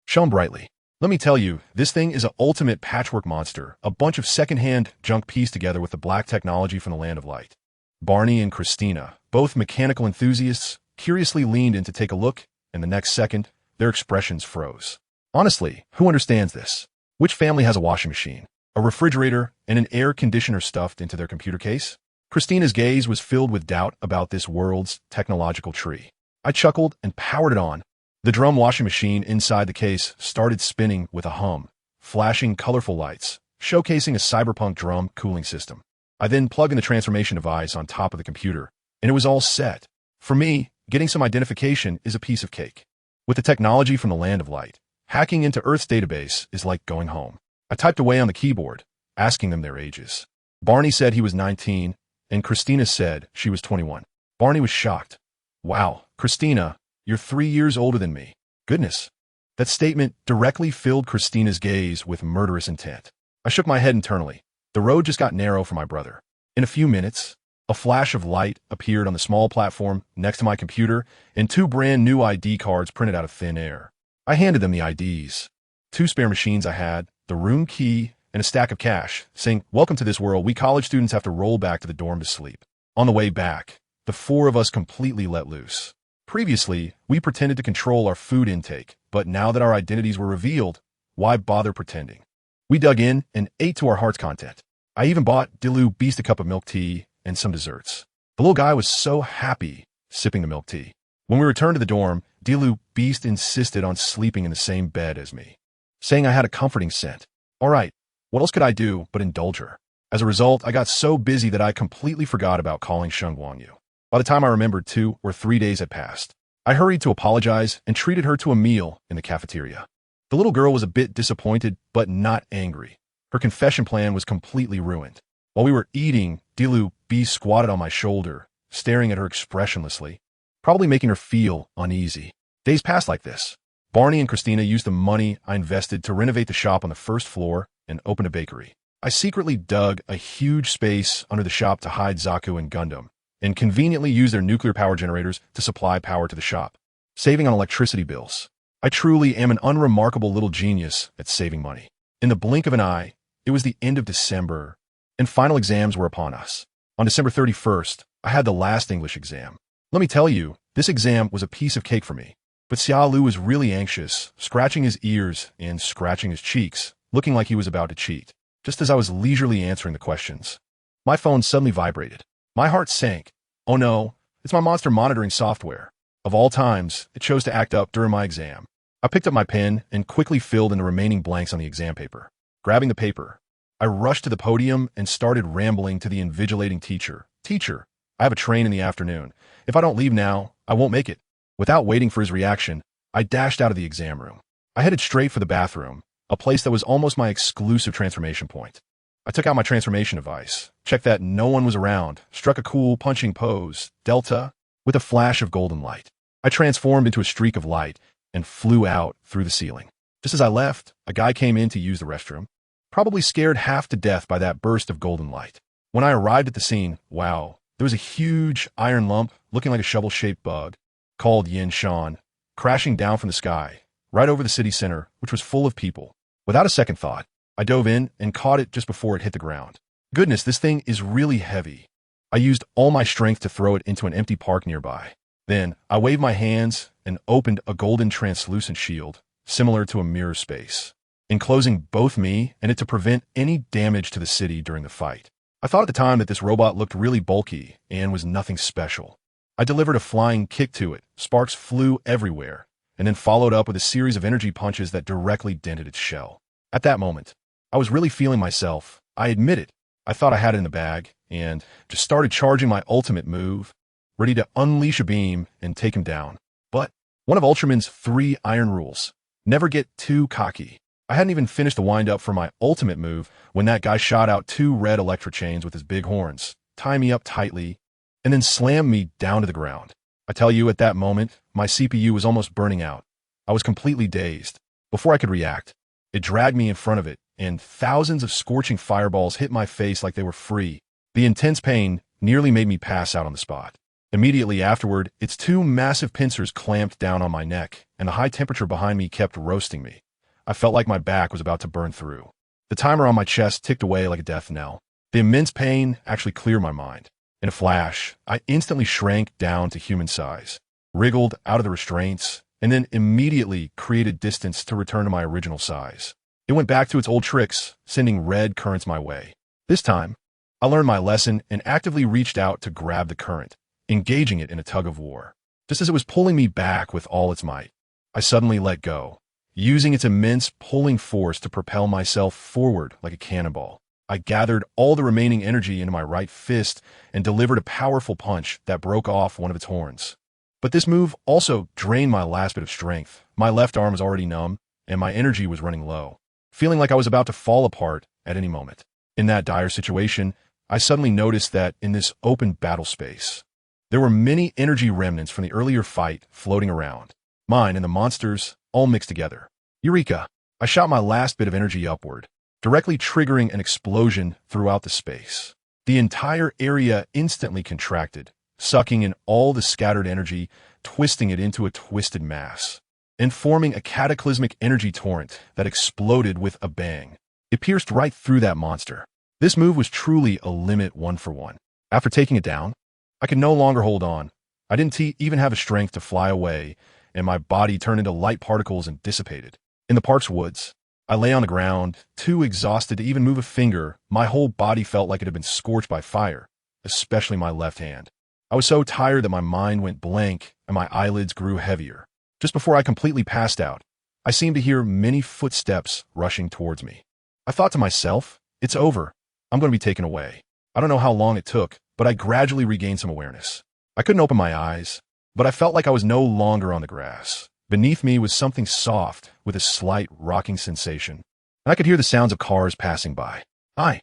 shone brightly. Let me tell you, this thing is an ultimate patchwork monster, a bunch of second-hand junk pieced together with the black technology from the Land of Light. Barney and Christina, both mechanical enthusiasts, curiously leaned in to take a look, and the next second, their expressions froze. Honestly, who understands this? Which family has a washing machine, a refrigerator, and an air conditioner stuffed into their computer case? Christina's gaze was filled with doubt about this world's technological tree. I chuckled and powered it on. The drum washing machine inside the case started spinning with a hum, flashing colorful lights, showcasing a cyberpunk drum cooling system. I then plugged in the transformation device on top of the computer, and it was all set. For me, getting some identification is a piece of cake. With the technology from the Land of Light, hacking into Earth's database is like going home. I typed away on the keyboard, asking them their ages. Barney said he was 19, and Christina said she was 21. Barney was shocked. Wow, Christina, you're 3 years older than me. Goodness. That statement directly filled Christina's gaze with murderous intent. I shook my head internally. The road just got narrow for my brother. In a few minutes, a flash of light appeared on the small platform next to my computer, and 2 brand new ID cards printed out of thin air. I handed them the IDs. 2 spare machines I had, the room key, and a stack of cash, saying, "Welcome to this world. We college students have to roll back to the dorm to sleep." On the way back, the 4 of us completely let loose. Previously, we pretended to control our food intake, but now that our identities were revealed, why bother pretending? We dug in and ate to our heart's content. I even bought Dilu Beast a cup of milk tea and some desserts. The little guy was so happy sipping the milk tea. When we returned to the dorm, Dilu Beast insisted on sleeping in the same bed as me, saying I had a comforting scent. All right, what else could I do but indulge her? As a result, I got so busy that I completely forgot about calling Xingguang. By the time I remembered, 2 or 3 days had passed. I hurried to apologize and treated her to a meal in the cafeteria. The little girl was a bit disappointed, but not angry. Her confession plan was completely ruined. While we were eating, Dilu B squatted on my shoulder, staring at her expressionlessly, probably making her feel uneasy. Days passed like this. Barney and Christina used the money I invested to renovate the shop on the first floor and open a bakery. I secretly dug a huge space under the shop to hide Zaku and Gundam, and conveniently used their nuclear power generators to supply power to the shop, saving on electricity bills. I truly am an unremarkable little genius at saving money. In the blink of an eye, it was the end of December, and final exams were upon us. On December 31st, I had the last English exam. Let me tell you, this exam was a piece of cake for me. But Xia Lu was really anxious, scratching his ears and scratching his cheeks, looking like he was about to cheat. Just as I was leisurely answering the questions, my phone suddenly vibrated. My heart sank. Oh no, it's my monster monitoring software. Of all times, it chose to act up during my exam. I picked up my pen and quickly filled in the remaining blanks on the exam paper. Grabbing the paper, I rushed to the podium and started rambling to the invigilating teacher. "Teacher, I have a train in the afternoon. If I don't leave now, I won't make it." Without waiting for his reaction, I dashed out of the exam room. I headed straight for the bathroom, a place that was almost my exclusive transformation point. I took out my transformation device, checked that no one was around, struck a cool punching pose, delta, with a flash of golden light. I transformed into a streak of light and flew out through the ceiling. Just as I left, a guy came in to use the restroom, probably scared half to death by that burst of golden light. When I arrived at the scene, wow, there was a huge iron lump looking like a shovel-shaped bug, called Yin Shan, crashing down from the sky, right over the city center, which was full of people. Without a second thought, I dove in and caught it just before it hit the ground. Goodness, this thing is really heavy. I used all my strength to throw it into an empty park nearby. Then, I waved my hands and opened a golden translucent shield, similar to a mirror space, enclosing both me and it to prevent any damage to the city during the fight. I thought at the time that this robot looked really bulky and was nothing special. I delivered a flying kick to it, sparks flew everywhere, and then followed up with a series of energy punches that directly dented its shell. At that moment, I was really feeling myself. I admit it. I thought I had it in the bag, and just started charging my ultimate move, ready to unleash a beam and take him down. But one of Ultraman's 3 iron rules: never get too cocky. I hadn't even finished the wind-up for my ultimate move when that guy shot out 2 red electro chains with his big horns, tie me up tightly, and then slammed me down to the ground. I tell you, at that moment, my CPU was almost burning out. I was completely dazed. Before I could react, it dragged me in front of it, and thousands of scorching fireballs hit my face like they were free. The intense pain nearly made me pass out on the spot. Immediately afterward, its 2 massive pincers clamped down on my neck, and the high temperature behind me kept roasting me. I felt like my back was about to burn through. The timer on my chest ticked away like a death knell. The immense pain actually cleared my mind. In a flash, I instantly shrank down to human size, wriggled out of the restraints, and then immediately created distance to return to my original size. It went back to its old tricks, sending red currents my way. This time, I learned my lesson and actively reached out to grab the current, engaging it in a tug of war. Just as it was pulling me back with all its might, I suddenly let go, using its immense pulling force to propel myself forward like a cannonball. I gathered all the remaining energy into my right fist and delivered a powerful punch that broke off one of its horns. But this move also drained my last bit of strength. My left arm was already numb, and my energy was running low, feeling like I was about to fall apart at any moment. In that dire situation, I suddenly noticed that in this open battle space, there were many energy remnants from the earlier fight floating around. Mine and the monsters all mixed together. Eureka! I shot my last bit of energy upward, directly triggering an explosion throughout the space. The entire area instantly contracted, sucking in all the scattered energy, twisting it into a twisted mass, and forming a cataclysmic energy torrent that exploded with a bang. It pierced right through that monster. This move was truly a limit 1-for-1. After taking it down, I could no longer hold on. I didn't even have the strength to fly away, and my body turned into light particles and dissipated. In the park's woods, I lay on the ground, too exhausted to even move a finger. My whole body felt like it had been scorched by fire, especially my left hand. I was so tired that my mind went blank and my eyelids grew heavier. Just before I completely passed out, I seemed to hear many footsteps rushing towards me. I thought to myself, it's over. I'm going to be taken away. I don't know how long it took, but I gradually regained some awareness. I couldn't open my eyes, but I felt like I was no longer on the grass. Beneath me was something soft with a slight rocking sensation, and I could hear the sounds of cars passing by. I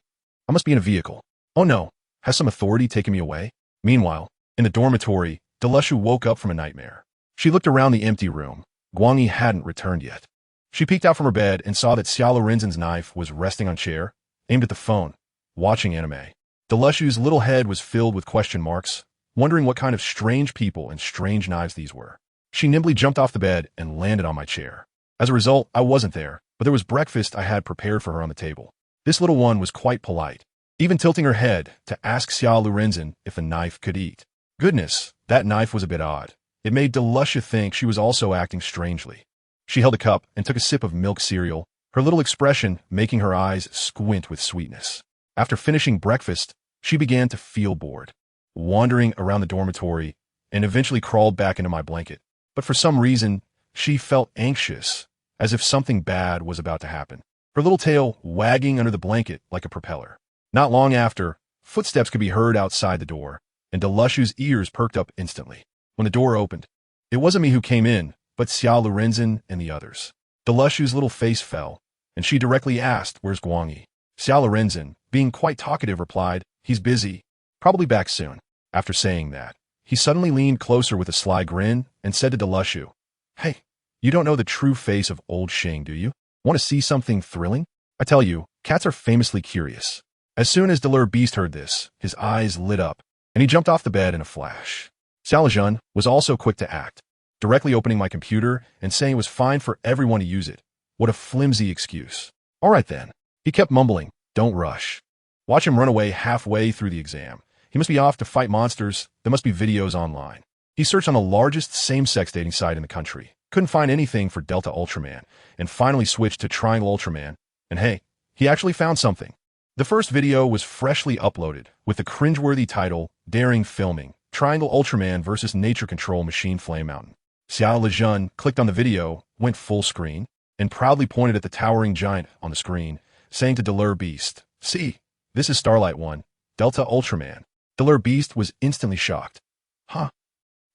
must be in a vehicle. Oh no, has some authority taken me away? Meanwhile, in the dormitory, Delushu woke up from a nightmare. She looked around the empty room. Guangyi hadn't returned yet. She peeked out from her bed and saw that Xiao Lorenzen's knife was resting on a chair, aimed at the phone, watching anime. Delushu's little head was filled with question marks, wondering what kind of strange people and strange knives these were. She nimbly jumped off the bed and landed on my chair. As a result, I wasn't there, but there was breakfast I had prepared for her on the table. This little one was quite polite, even tilting her head to ask Xiao Lorenzen if the knife could eat. Goodness, that knife was a bit odd. It made Delushu think she was also acting strangely. She held a cup and took a sip of milk cereal, her little expression making her eyes squint with sweetness. After finishing breakfast, she began to feel bored, wandering around the dormitory, and eventually crawled back into my blanket. But for some reason, she felt anxious, as if something bad was about to happen, her little tail wagging under the blanket like a propeller. Not long after, footsteps could be heard outside the door, and Delushu's ears perked up instantly. When the door opened, it wasn't me who came in, but Xiao Lorenzen and the others. Delushu's little face fell, and she directly asked, "Where's Guangyi?" Xiao Lorenzen, being quite talkative, replied, "He's busy. Probably back soon." After saying that, he suddenly leaned closer with a sly grin and said to Delushu, "Hey, you don't know the true face of old Xing, do you? Want to see something thrilling? I tell you, cats are famously curious." As soon as Delur Beast heard this, his eyes lit up, and he jumped off the bed in a flash. Xiao Lejun was also quick to act, directly opening my computer and saying it was fine for everyone to use it. What a flimsy excuse. All right then. He kept mumbling, "Don't rush." Watch him run away halfway through the exam. He must be off to fight monsters. There must be videos online. He searched on the largest same-sex dating site in the country. Couldn't find anything for Delta Ultraman, and finally switched to Triangle Ultraman. And hey, he actually found something. The first video was freshly uploaded, with the cringeworthy title, "Daring Filming, Triangle Ultraman vs. Nature Control Machine Flame Mountain." Xiao Lejun clicked on the video, went full screen, and proudly pointed at the towering giant on the screen, saying to Delur Beast, "See, this is Starlight 1, Delta Ultraman." Delur Beast was instantly shocked. Huh?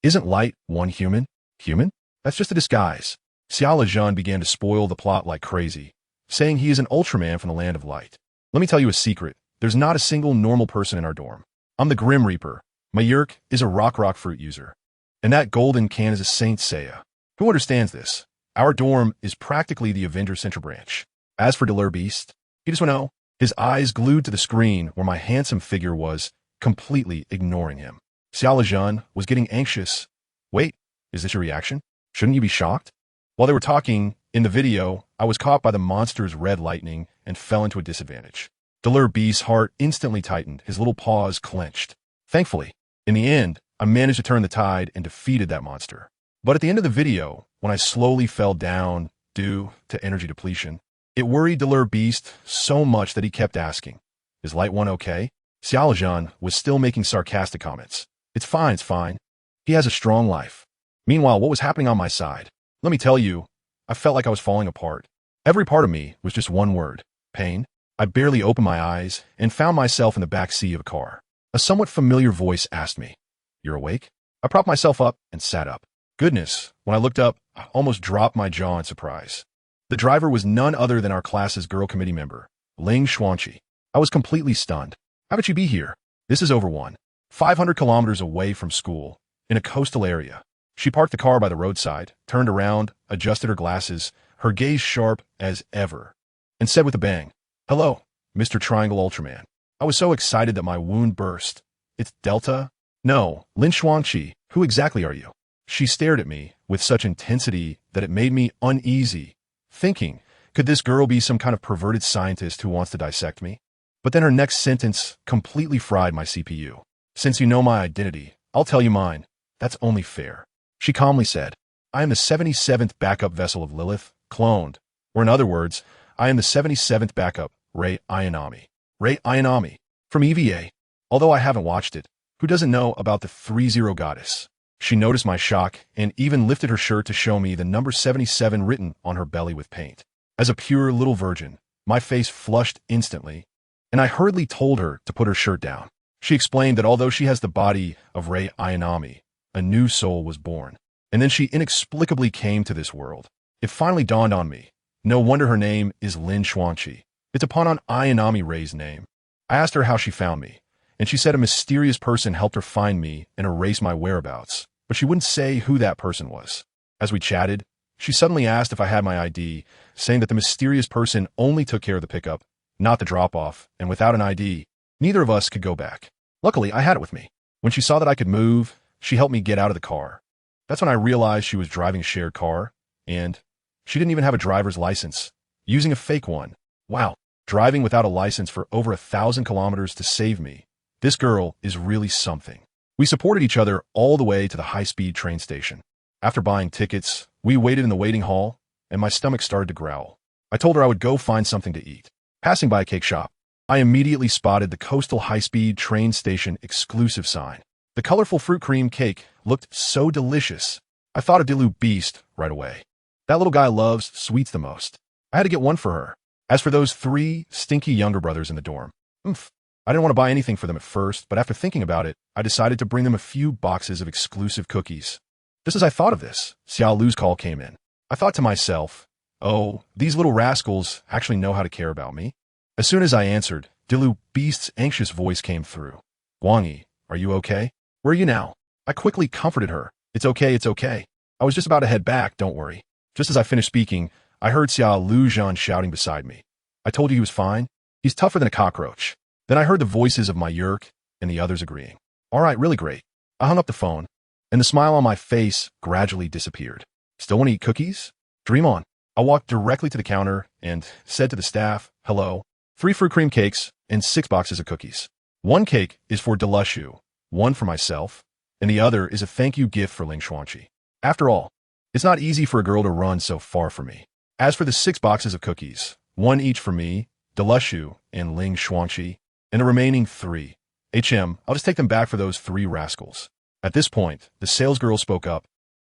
Isn't Light 1 human? Human? That's just a disguise. Xiao Lejun began to spoil the plot like crazy, saying he is an Ultraman from the land of light. Let me tell you a secret. There's not a single normal person in our dorm. I'm the Grim Reaper. My Yerk is a rock fruit user. And that golden can is a Saint Seiya. Who understands this? Our dorm is practically the Avenger Central Branch. As for Delur Beast, he just went out, his eyes glued to the screen where my handsome figure was, completely ignoring him. Xiao Lejun was getting anxious. Wait, is this your reaction? Shouldn't you be shocked? While they were talking, in the video, I was caught by the monster's red lightning and fell into a disadvantage. Delur Beast's heart instantly tightened, his little paws clenched. Thankfully, in the end, I managed to turn the tide and defeated that monster. But at the end of the video, when I slowly fell down due to energy depletion, it worried Delur Beast so much that he kept asking, "Is Light 1 okay?" Xiao Lejun was still making sarcastic comments. It's fine. He has a strong life." Meanwhile, what was happening on my side? Let me tell you, I felt like I was falling apart. Every part of me was just one word: pain. I barely opened my eyes and found myself in the back seat of a car. A somewhat familiar voice asked me, "You're awake?" I propped myself up and sat up. Goodness, when I looked up, I almost dropped my jaw in surprise. The driver was none other than our class's girl committee member, Ling Xuanqi. I was completely stunned. How would you be here? This is over 500 kilometers away from school, in a coastal area. She parked the car by the roadside, turned around, adjusted her glasses, her gaze sharp as ever, and said with a bang, "Hello, Mr. Triangle Ultraman." I was so excited that my wound burst. "It's Delta?" "No, Lin Xuangqi. Who exactly are you?" She stared at me with such intensity that it made me uneasy, thinking, could this girl be some kind of perverted scientist who wants to dissect me? But then her next sentence completely fried my CPU. "Since you know my identity, I'll tell you mine. That's only fair." She calmly said, "I am the 77th backup vessel of Lilith, cloned. Or in other words, I am the 77th backup, Rei Ayanami. Rei Ayanami, from EVA. Although I haven't watched it, who doesn't know about the 30 goddess?" She noticed my shock and even lifted her shirt to show me the number 77 written on her belly with paint. As a pure little virgin, my face flushed instantly, and I hurriedly told her to put her shirt down. She explained that although she has the body of Rei Ayanami, a new soul was born. And then she inexplicably came to this world. It finally dawned on me. No wonder her name is Lin Xuangqi. It's a pun on Ayanami Rei's name. I asked her how she found me, and she said a mysterious person helped her find me and erase my whereabouts, but she wouldn't say who that person was. As we chatted, she suddenly asked if I had my ID, saying that the mysterious person only took care of the pickup, not the drop-off, and without an ID, neither of us could go back. Luckily, I had it with me. When she saw that I could move, she helped me get out of the car. That's when I realized she was driving a shared car, and she didn't even have a driver's license, using a fake one. Wow, driving without a license for over 1,000 kilometers to save me. This girl is really something. We supported each other all the way to the high-speed train station. After buying tickets, we waited in the waiting hall, and my stomach started to growl. I told her I would go find something to eat. Passing by a cake shop, I immediately spotted the coastal high-speed train station exclusive sign. The colorful fruit cream cake looked so delicious. I thought of Dilu Beast right away. That little guy loves sweets the most. I had to get one for her. As for those 3 stinky younger brothers in the dorm, I didn't want to buy anything for them at first, but after thinking about it, I decided to bring them a few boxes of exclusive cookies. Just as I thought of this, Xiao Lu's call came in. I thought to myself, oh, these little rascals actually know how to care about me. As soon as I answered, Dilu Beast's anxious voice came through. "Guangyi, are you okay? Where are you now?" I quickly comforted her. It's okay. I was just about to head back, don't worry." Just as I finished speaking, I heard Xiao Luzhan shouting beside me. "I told you he was fine. He's tougher than a cockroach." Then I heard the voices of my Yerk and the others agreeing. "All right, really great." I hung up the phone, and the smile on my face gradually disappeared. "Still want to eat cookies? Dream on." I walked directly to the counter and said to the staff, "Hello, 3 fruit cream cakes and 6 boxes of cookies. 1 cake is for Delushu, 1 for myself, and the other is a thank you gift for Ling Xuangqi. After all, it's not easy for a girl to run so far from me. As for the 6 boxes of cookies, 1 each for me, Delushu, and Ling Xuangqi, and the remaining 3. I'll just take them back for those 3 rascals." At this point, the salesgirl spoke up,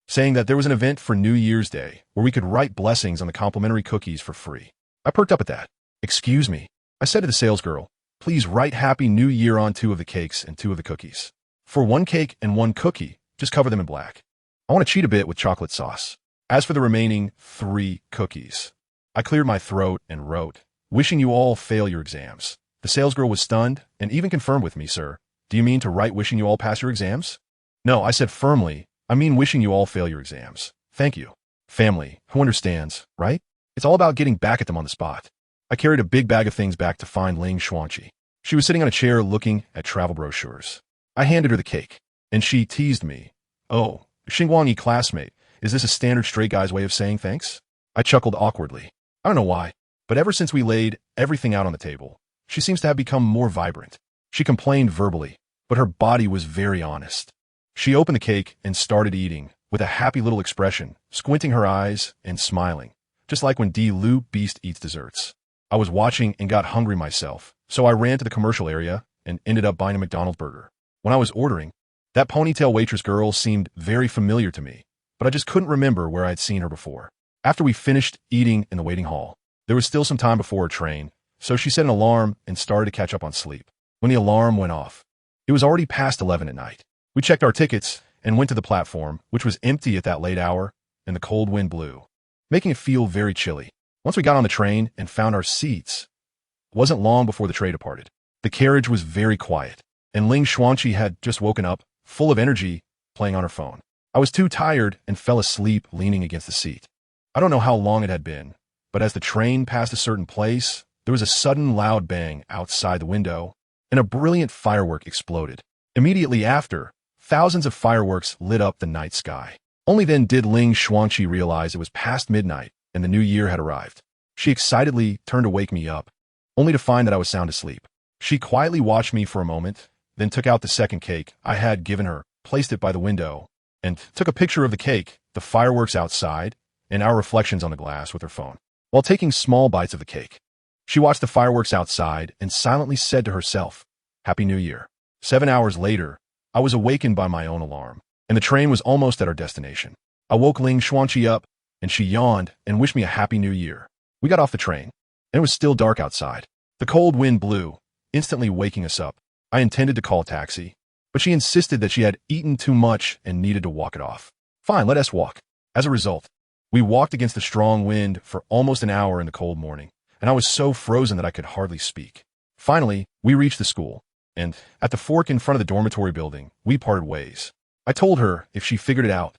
saying that there was an event for New Year's Day where we could write blessings on the complimentary cookies for free. I perked up at that. "Excuse me," I said to the salesgirl, "please write Happy New Year on 2 of the cakes and 2 of the cookies. For 1 cake and 1 cookie, just cover them in black. I want to cheat a bit with chocolate sauce." As for the remaining 3 cookies, I cleared my throat and wrote, "Wishing you all fail your exams." The salesgirl was stunned and even confirmed with me, "Sir, do you mean to write wishing you all pass your exams?" "No," I said firmly, "I mean wishing you all fail your exams. Thank you." Family, who understands, right? It's all about getting back at them on the spot. I carried a big bag of things back to find Ling Xuangqi. She was sitting on a chair looking at travel brochures. I handed her the cake, and she teased me. "Oh, Xingguang classmate, is this a standard straight guy's way of saying thanks?" I chuckled awkwardly. I don't know why, but ever since we laid everything out on the table, she seems to have become more vibrant. She complained verbally, but her body was very honest. She opened the cake and started eating, with a happy little expression, squinting her eyes and smiling, just like when Dilu Beast eats desserts. I was watching and got hungry myself, so I ran to the commercial area and ended up buying a McDonald's burger. When I was ordering, that ponytail waitress girl seemed very familiar to me, but I just couldn't remember where I had seen her before. After we finished eating in the waiting hall, there was still some time before her train, so she set an alarm and started to catch up on sleep. When the alarm went off, it was already past 11 at night. We checked our tickets and went to the platform, which was empty at that late hour, and the cold wind blew, making it feel very chilly. Once we got on the train and found our seats, it wasn't long before the train departed. The carriage was very quiet, and Ling Xuanqi had just woken up, full of energy, playing on her phone. I was too tired and fell asleep leaning against the seat. I don't know how long it had been, but as the train passed a certain place, there was a sudden loud bang outside the window, and a brilliant firework exploded. Immediately after, thousands of fireworks lit up the night sky. Only then did Ling Xuanqi realize it was past midnight and the new year had arrived. She excitedly turned to wake me up, only to find that I was sound asleep. She quietly watched me for a moment, then took out the second cake I had given her, placed it by the window, and took a picture of the cake, the fireworks outside, and our reflections on the glass with her phone. While taking small bites of the cake, she watched the fireworks outside and silently said to herself, "Happy New Year." 7 hours later, I was awakened by my own alarm, and the train was almost at our destination. I woke Ling Xuanqi up, and she yawned and wished me a Happy New Year. We got off the train, and it was still dark outside. The cold wind blew, instantly waking us up. I intended to call a taxi, but she insisted that she had eaten too much and needed to walk it off. Fine, let us walk. As a result, we walked against the strong wind for almost an hour in the cold morning, and I was so frozen that I could hardly speak. Finally, we reached the school, and at the fork in front of the dormitory building, we parted ways. I told her, if she figured it out,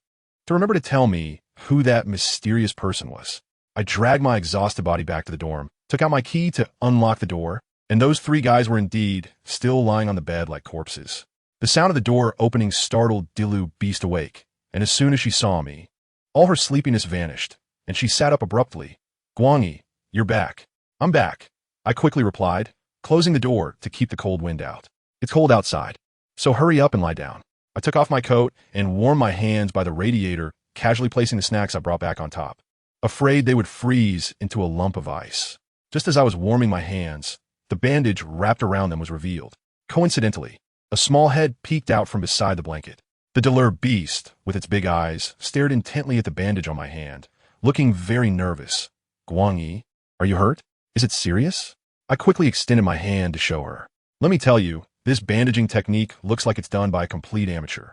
to remember to tell me who that mysterious person was. I dragged my exhausted body back to the dorm, took out my key to unlock the door, and those 3 guys were indeed still lying on the bed like corpses. The sound of the door opening startled Dilu Beast awake, and as soon as she saw me, all her sleepiness vanished, and she sat up abruptly. "Guangyi, you're back." "I'm back," I quickly replied, closing the door to keep the cold wind out. "It's cold outside, so hurry up and lie down." I took off my coat and warmed my hands by the radiator, casually placing the snacks I brought back on top, afraid they would freeze into a lump of ice. Just as I was warming my hands, the bandage wrapped around them was revealed. Coincidentally, a small head peeked out from beside the blanket. The Delur Beast, with its big eyes, stared intently at the bandage on my hand, looking very nervous. "Guangyi, are you hurt? Is it serious?" I quickly extended my hand to show her. "Let me tell you, this bandaging technique looks like it's done by a complete amateur.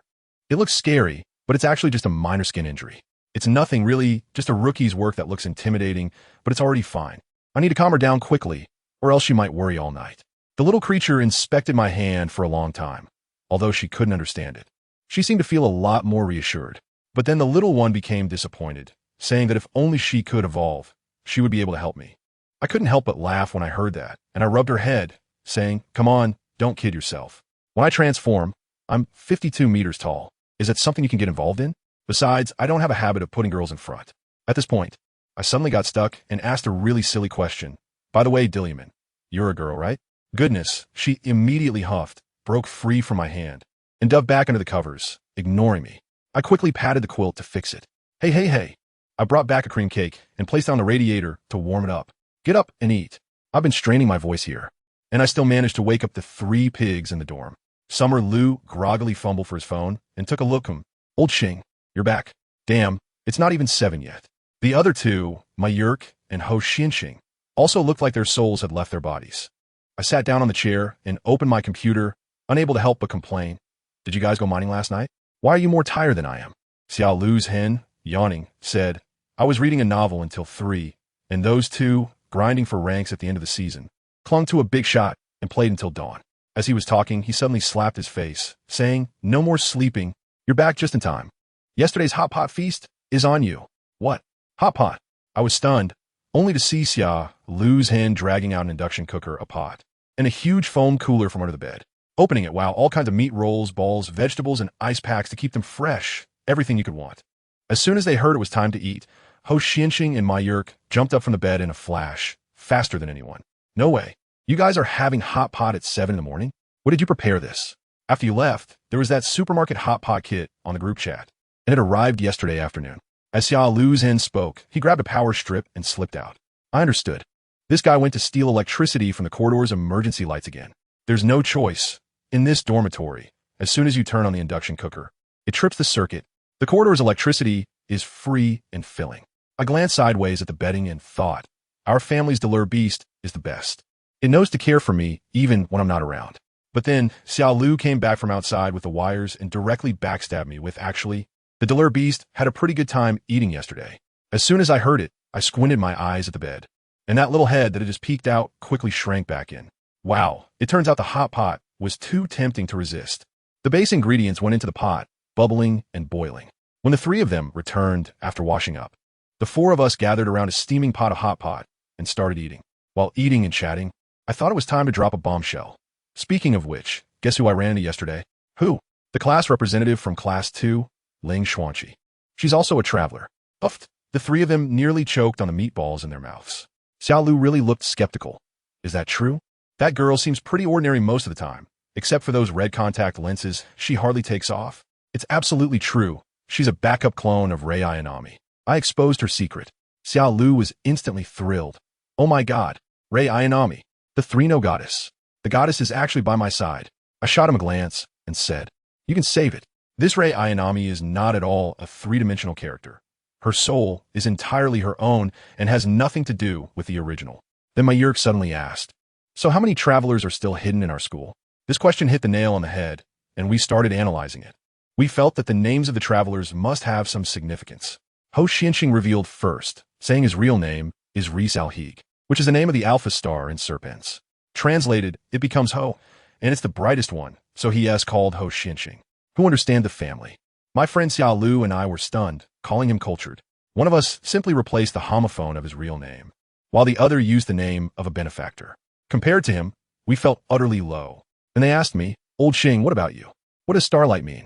It looks scary, but it's actually just a minor skin injury. It's nothing really, just a rookie's work that looks intimidating, but it's already fine. I need to calm her down quickly, or else she might worry all night." The little creature inspected my hand for a long time, although she couldn't understand it. She seemed to feel a lot more reassured, but then the little one became disappointed, saying that if only she could evolve, she would be able to help me. I couldn't help but laugh when I heard that, and I rubbed her head, saying, "Come on, don't kid yourself. When I transform, I'm 52 meters tall. Is that something you can get involved in? Besides, I don't have a habit of putting girls in front." At this point, I suddenly got stuck and asked a really silly question. "By the way, Dilliman, you're a girl, right?" Goodness, she immediately huffed, broke free from my hand, and dove back under the covers, ignoring me. I quickly patted the quilt to fix it. Hey. I brought back a cream cake and placed it on the radiator to warm it up. "Get up and eat." I've been straining my voice here, and I still managed to wake up the 3 pigs in the dorm. Summer Lu groggily fumbled for his phone and took a look at him. "Old Xing, you're back. Damn, it's not even 7 yet." The other 2, Mayurk and Ho Xinxing, also looked like their souls had left their bodies. I sat down on the chair and opened my computer, unable to help but complain. "Did you guys go mining last night? Why are you more tired than I am?" Xiao Lu's hen, yawning, said, "I was reading a novel until 3, and those 2, grinding for ranks at the end of the season, clung to a big shot and played until dawn." As he was talking, he suddenly slapped his face, saying, "No more sleeping. You're back just in time. Yesterday's hot pot feast is on you." "What? Hot pot?" I was stunned, only to see Xia Lu's hen dragging out an induction cooker, a pot, and a huge foam cooler from under the bed. Opening it, wow, all kinds of meat rolls, balls, vegetables, and ice packs to keep them fresh, everything you could want. As soon as they heard it was time to eat, Ho Xinxing and Mayurk jumped up from the bed in a flash, faster than anyone. "No way. You guys are having hot pot at 7 in the morning? What did you prepare this?" After you left, there was that supermarket hot pot kit on the group chat, and it arrived yesterday afternoon. As Xia Lu's hen spoke, he grabbed a power strip and slipped out. I understood. This guy went to steal electricity from the corridor's emergency lights again. There's no choice. In this dormitory, as soon as you turn on the induction cooker, it trips the circuit. The corridor's electricity is free and filling. I glanced sideways at the bedding and thought, our family's Delur Beast is the best. It knows to care for me even when I'm not around. But then, Xiao Lu came back from outside with the wires and directly backstabbed me with, "Actually, the Delur Beast had a pretty good time eating yesterday." As soon as I heard it, I squinted my eyes at the bed, and that little head that had just peeked out quickly shrank back in. Wow, it turns out the hot pot was too tempting to resist. The base ingredients went into the pot, bubbling and boiling. When the three of them returned after washing up, the four of us gathered around a steaming pot of hot pot and started eating. While eating and chatting, I thought it was time to drop a bombshell. Speaking of which, guess who I ran into yesterday? Who? The class representative from Class 2, Ling Xuanqi. She's also a traveler. Uffed. The three of them nearly choked on the meatballs in their mouths. Xiao Lu really looked skeptical. Is that true? That girl seems pretty ordinary most of the time, except for those red contact lenses she hardly takes off. It's absolutely true. She's a backup clone of Rei Ayanami. I exposed her secret. Xiao Lu was instantly thrilled. Oh my god, Rei Ayanami, the three-no goddess. The goddess is actually by my side. I shot him a glance and said, you can save it. This Rei Ayanami is not at all a three-dimensional character. Her soul is entirely her own and has nothing to do with the original. Then my Yerk suddenly asked, so how many travelers are still hidden in our school? This question hit the nail on the head, and we started analyzing it. We felt that the names of the travelers must have some significance. Ho Xianqing revealed first, saying his real name is Reese Alheg, which is the name of the alpha star in Serpents. Translated, it becomes Ho, and it's the brightest one, so he is called Ho Xianqing. Who understand the family? My friend Xiao Lu and I were stunned, calling him cultured. One of us simply replaced the homophone of his real name, while the other used the name of a benefactor. Compared to him, we felt utterly low. And they asked me, Old Xing, what about you? What does starlight mean?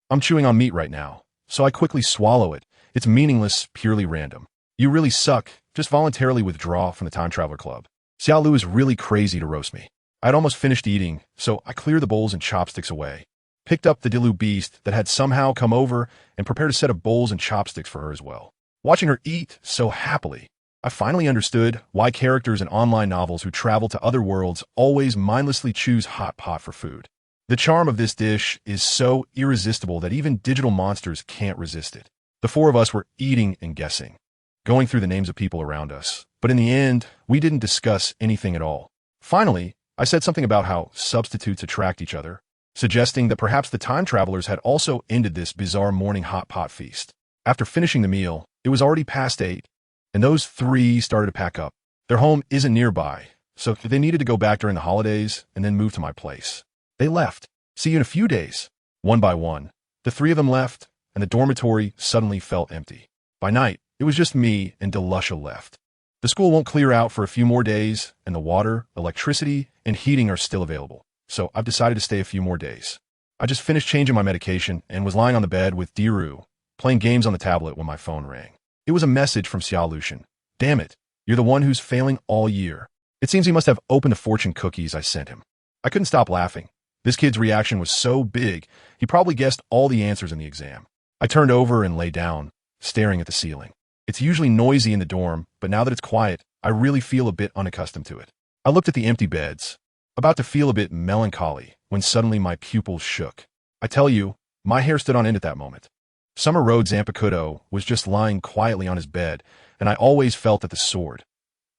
I'm chewing on meat right now, so I quickly swallow it. It's meaningless, purely random. You really suck. Just voluntarily withdraw from the Time Traveler Club. Xiao Lu is really crazy to roast me. I'd almost finished eating, so I cleared the bowls and chopsticks away, picked up the Dilu beast that had somehow come over, and prepared a set of bowls and chopsticks for her as well. Watching her eat so happily, I finally understood why characters in online novels who travel to other worlds always mindlessly choose hot pot for food. The charm of this dish is so irresistible that even digital monsters can't resist it. The four of us were eating and guessing, going through the names of people around us, but in the end, we didn't discuss anything at all. Finally, I said something about how substitutes attract each other, suggesting that perhaps the time travelers had also ended this bizarre morning hot pot feast. After finishing the meal, it was already past 8, and those three started to pack up. Their home isn't nearby, so they needed to go back during the holidays and then move to my place. They left. See you in a few days. One by one, the three of them left, and the dormitory suddenly felt empty. By night, it was just me and Delusha left. The school won't clear out for a few more days, and the water, electricity, and heating are still available, so I've decided to stay a few more days. I just finished changing my medication and was lying on the bed with Diru, playing games on the tablet when my phone rang. It was a message from Xiao Lushan. Damn it, you're the one who's failing all year. It seems he must have opened the fortune cookies I sent him. I couldn't stop laughing. This kid's reaction was so big, he probably guessed all the answers in the exam. I turned over and lay down, staring at the ceiling. It's usually noisy in the dorm, but now that it's quiet, I really feel a bit unaccustomed to it. I looked at the empty beds, about to feel a bit melancholy, when suddenly my pupils shook. I tell you, my hair stood on end at that moment. Summer Road Zanpakuto was just lying quietly on his bed, and I always felt that the sword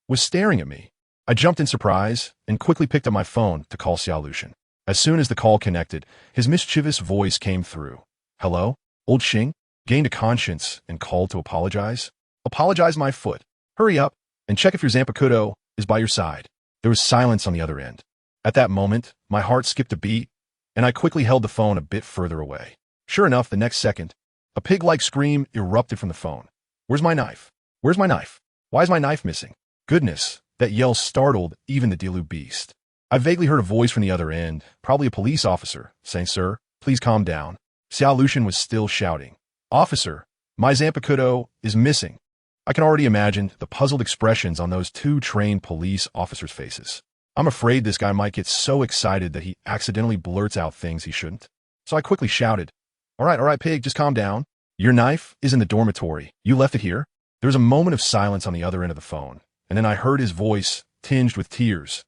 was staring at me. I jumped in surprise and quickly picked up my phone to call Xiao Lushan. As soon as the call connected, his mischievous voice came through. Hello? Old Xing? Gained a conscience and called to apologize? Apologize my foot. Hurry up and check if your Zanpakuto is by your side. There was silence on the other end. At that moment, my heart skipped a beat, and I quickly held the phone a bit further away. Sure enough, the next second, a pig-like scream erupted from the phone. Where's my knife? Where's my knife? Why is my knife missing? Goodness, that yell startled even the Dilu beast. I vaguely heard a voice from the other end, probably a police officer, saying, Sir, please calm down. Xiao Lushan was still shouting. Officer, my Zanpakuto is missing. I can already imagine the puzzled expressions on those two trained police officers' faces. I'm afraid this guy might get so excited that he accidentally blurts out things he shouldn't. So I quickly shouted, all right, pig, just calm down. Your knife is in the dormitory. You left it here? There was a moment of silence on the other end of the phone, and then I heard his voice tinged with tears.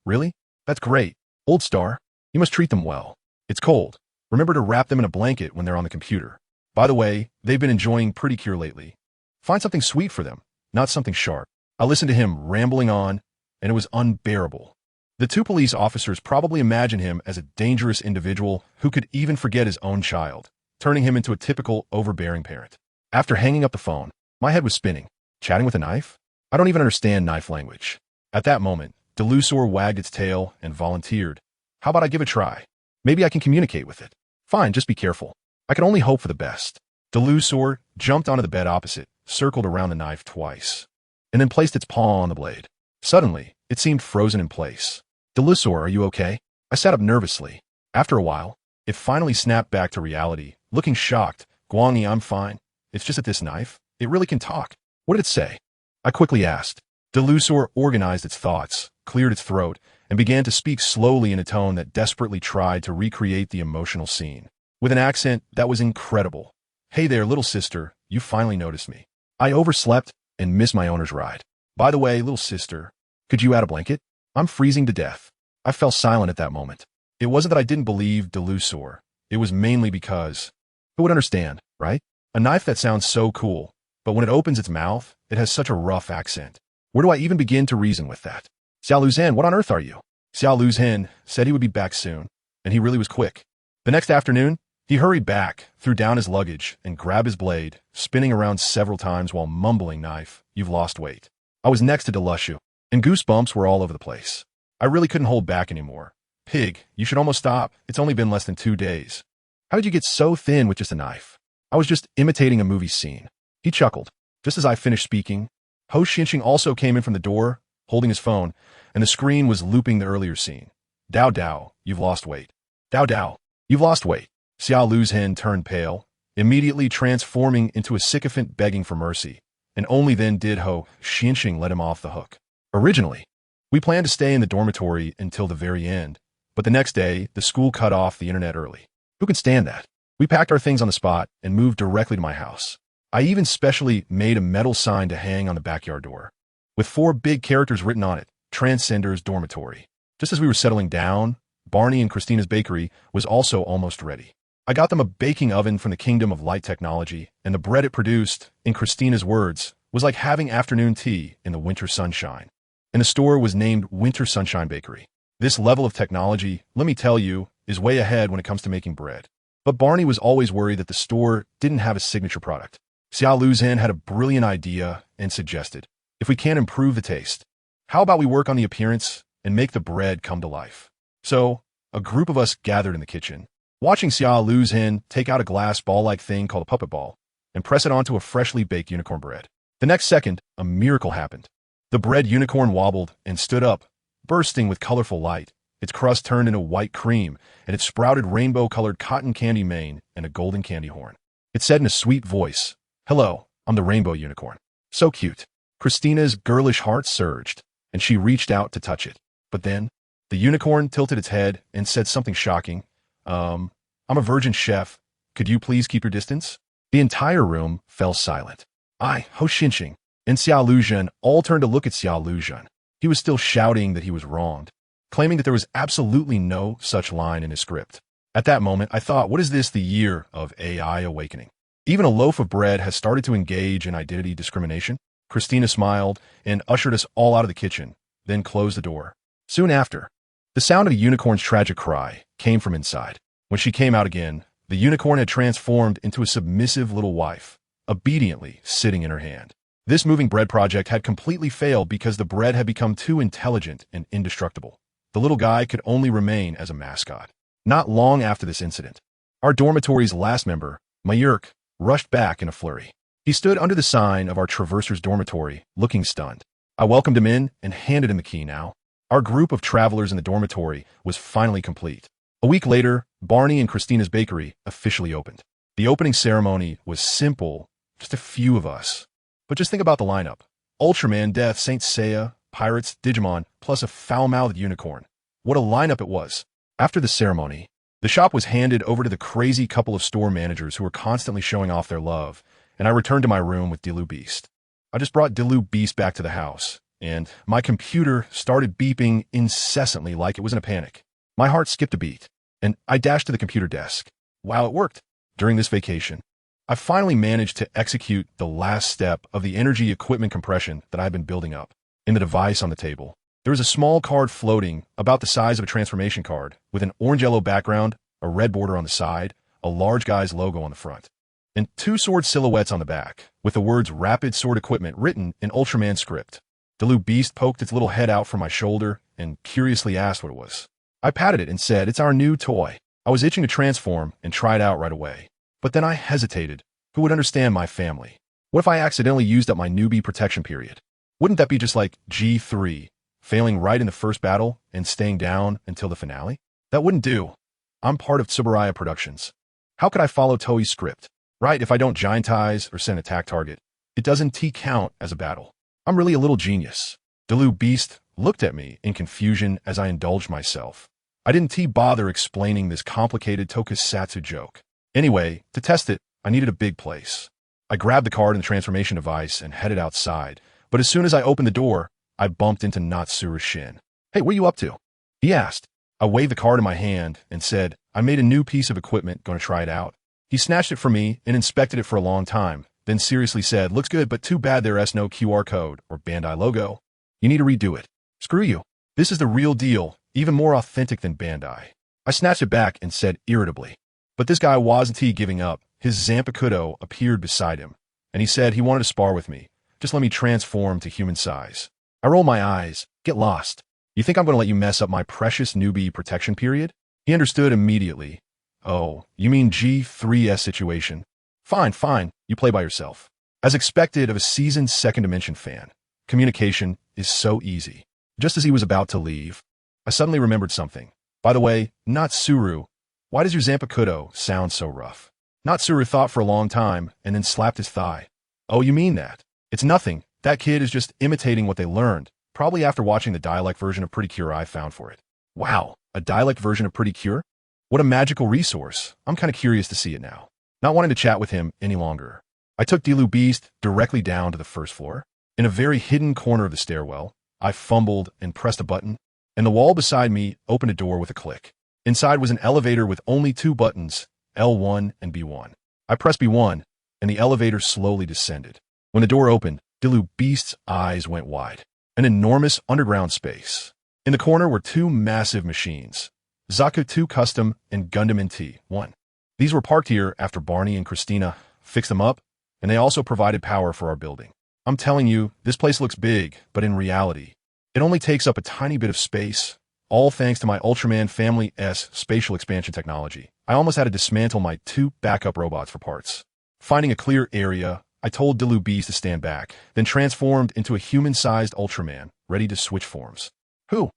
Really? That's great. Old Star, you must treat them well. It's cold. Remember to wrap them in a blanket when they're on the computer. By the way, they've been enjoying Pretty Cure lately. Find something sweet for them, not something sharp. I listened to him rambling on, and it was unbearable. The two police officers probably imagine him as a dangerous individual who could even forget his own child, turning him into a typical overbearing parent. After hanging up the phone, my head was spinning. Chatting with a knife? I don't even understand knife language. At that moment, Delusor wagged its tail and volunteered. How about I give it a try? Maybe I can communicate with it. Fine, just be careful. I can only hope for the best. Delusor jumped onto the bed opposite, circled around the knife twice, and then placed its paw on the blade. Suddenly, it seemed frozen in place. Delusor, are you okay? I sat up nervously. After a while, it finally snapped back to reality, looking shocked. Guangi, I'm fine. It's just that this knife, it really can talk. What did it say? I quickly asked. Delusor organized its thoughts, cleared its throat, and began to speak slowly in a tone that desperately tried to recreate the emotional scene. With an accent that was incredible. Hey there, little sister, you finally noticed me. I overslept and missed my owner's ride. By the way, little sister, could you add a blanket? I'm freezing to death. I fell silent at that moment. It wasn't that I didn't believe Delusor. It was mainly because, who would understand, right? A knife that sounds so cool, but when it opens its mouth, it has such a rough accent. Where do I even begin to reason with that? Xiao Luzhen, what on earth are you? Xiao Luzhen said he would be back soon, and he really was quick. The next afternoon, he hurried back, threw down his luggage, and grabbed his blade, spinning around several times while mumbling, "Knife, you've lost weight." I was next to Delushu, and goosebumps were all over the place. I really couldn't hold back anymore. Pig, you should almost stop. It's only been less than 2 days. How did you get so thin with just a knife? I was just imitating a movie scene. He chuckled. Just as I finished speaking, Ho Xinqing also came in from the door, holding his phone, and the screen was looping the earlier scene. Dao Dao, you've lost weight. Dao Dao, you've lost weight. Xiao Luzhen turned pale, immediately transforming into a sycophant begging for mercy, and only then did Ho Xinqing let him off the hook. Originally, we planned to stay in the dormitory until the very end, but the next day, the school cut off the internet early. Who can stand that? We packed our things on the spot and moved directly to my house. I even specially made a metal sign to hang on the backyard door, with 4 big characters written on it, Transcender's Dormitory. Just as we were settling down, Barney and Christina's bakery was also almost ready. I got them a baking oven from the Kingdom of Light Technology, and the bread it produced, in Christina's words, was like having afternoon tea in the winter sunshine. And the store was named Winter Sunshine Bakery. This level of technology, let me tell you, is way ahead when it comes to making bread. But Barney was always worried that the store didn't have a signature product. Xiao Luzhen had a brilliant idea and suggested, if we can't improve the taste, how about we work on the appearance and make the bread come to life? So, a group of us gathered in the kitchen, watching Xiao Luzhen take out a glass ball-like thing called a puppet ball and press it onto a freshly baked unicorn bread. The next second, a miracle happened. The bread unicorn wobbled and stood up, bursting with colorful light. Its crust turned into white cream, and it sprouted rainbow-colored cotton candy mane and a golden candy horn. It said in a sweet voice, "Hello, I'm the rainbow unicorn." So cute. Christina's girlish heart surged, and she reached out to touch it. But then, the unicorn tilted its head and said something shocking. I'm a virgin chef. Could you please keep your distance?" The entire room fell silent. I, Ho Xinqing, and Xiao Luzhen all turned to look at Xiao Luzhen. He was still shouting that he was wronged, claiming that there was absolutely no such line in his script. At that moment, I thought, what is this, the year of AI awakening? Even a loaf of bread has started to engage in identity discrimination? Christina smiled and ushered us all out of the kitchen, then closed the door. Soon after, the sound of a unicorn's tragic cry came from inside. When she came out again, the unicorn had transformed into a submissive little wife, obediently sitting in her hand. This moving bread project had completely failed because the bread had become too intelligent and indestructible. The little guy could only remain as a mascot. Not long after this incident, our dormitory's last member, Mayurk, rushed back in a flurry. He stood under the sign of our traverser's dormitory, looking stunned. I welcomed him in and handed him the key now. Our group of travelers in the dormitory was finally complete. A week later, Barney and Christina's bakery officially opened. The opening ceremony was simple, just a few of us. But just think about the lineup. Ultraman, Death, Saint Seiya, Pirates, Digimon, plus a foul-mouthed unicorn. What a lineup it was. After the ceremony, the shop was handed over to the crazy couple of store managers who were constantly showing off their love, and I returned to my room with Dilu Beast. I just brought Dilu Beast back to the house, and my computer started beeping incessantly like it was in a panic. My heart skipped a beat, and I dashed to the computer desk. Wow, it worked. During this vacation, I finally managed to execute the last step of the energy equipment compression that I've been building up. In the device on the table, there was a small card floating about the size of a transformation card with an orange-yellow background, a red border on the side, a large guy's logo on the front, and 2 sword silhouettes on the back with the words Rapid Sword Equipment written in Ultraman script. Dalu Beast poked its little head out from my shoulder and curiously asked what it was. I patted it and said, "It's our new toy." I was itching to transform and try it out right away. But then I hesitated. Who would understand my family? What if I accidentally used up my newbie protection period? Wouldn't that be just like G3, failing right in the first battle and staying down until the finale? That wouldn't do. I'm part of Tsuburaya Productions. How could I follow Toei's script? Right, if I don't giantize or send attack target, it doesn't count as a battle. I'm really a little genius. Dalu Beast looked at me in confusion as I indulged myself. I didn't bother explaining this complicated tokusatsu joke. Anyway, to test it, I needed a big place. I grabbed the card and the transformation device and headed outside, but as soon as I opened the door, I bumped into Natsuru's shin. "Hey, what are you up to?" he asked. I waved the card in my hand and said, "I made a new piece of equipment, gonna try it out." He snatched it from me and inspected it for a long time, then seriously said, "Looks good, but too bad there's no QR code or Bandai logo. You need to redo it." "Screw you. This is the real deal, even more authentic than Bandai." I snatched it back and said irritably. But this guy wasn't giving up. His Zanpakuto appeared beside him, and he said he wanted to spar with me. Just let me transform to human size. I rolled my eyes. Get lost. You think I'm going to let you mess up my precious newbie protection period? He understood immediately. "Oh, you mean G3S situation? Fine, fine. You play by yourself." As expected of a seasoned Second Dimension fan, communication is so easy. Just as he was about to leave, I suddenly remembered something. "By the way, Natsuru, why does your Zanpakuto sound so rough?" Natsuru thought for a long time and then slapped his thigh. "Oh, you mean that? It's nothing. That kid is just imitating what they learned, probably after watching the dialect version of Pretty Cure I found for it." Wow, a dialect version of Pretty Cure? What a magical resource. I'm kind of curious to see it now. Not wanting to chat with him any longer, I took Dalu Beast directly down to the first floor. In a very hidden corner of the stairwell, I fumbled and pressed a button, and the wall beside me opened a door with a click. Inside was an elevator with only two buttons, L1 and B1. I pressed B1, and the elevator slowly descended. When the door opened, Dalu Beast's eyes went wide. An enormous underground space. In the corner were two massive machines, Zaku 2 Custom and Gundam NT1. These were parked here after Barney and Christina fixed them up, and they also provided power for our building. I'm telling you, this place looks big, but in reality, it only takes up a tiny bit of space, all thanks to my Ultraman Family S spatial expansion technology. I almost had to dismantle my two backup robots for parts. Finding a clear area, I told Dalu Beast to stand back, then transformed into a human-sized Ultraman, ready to switch forms. Who?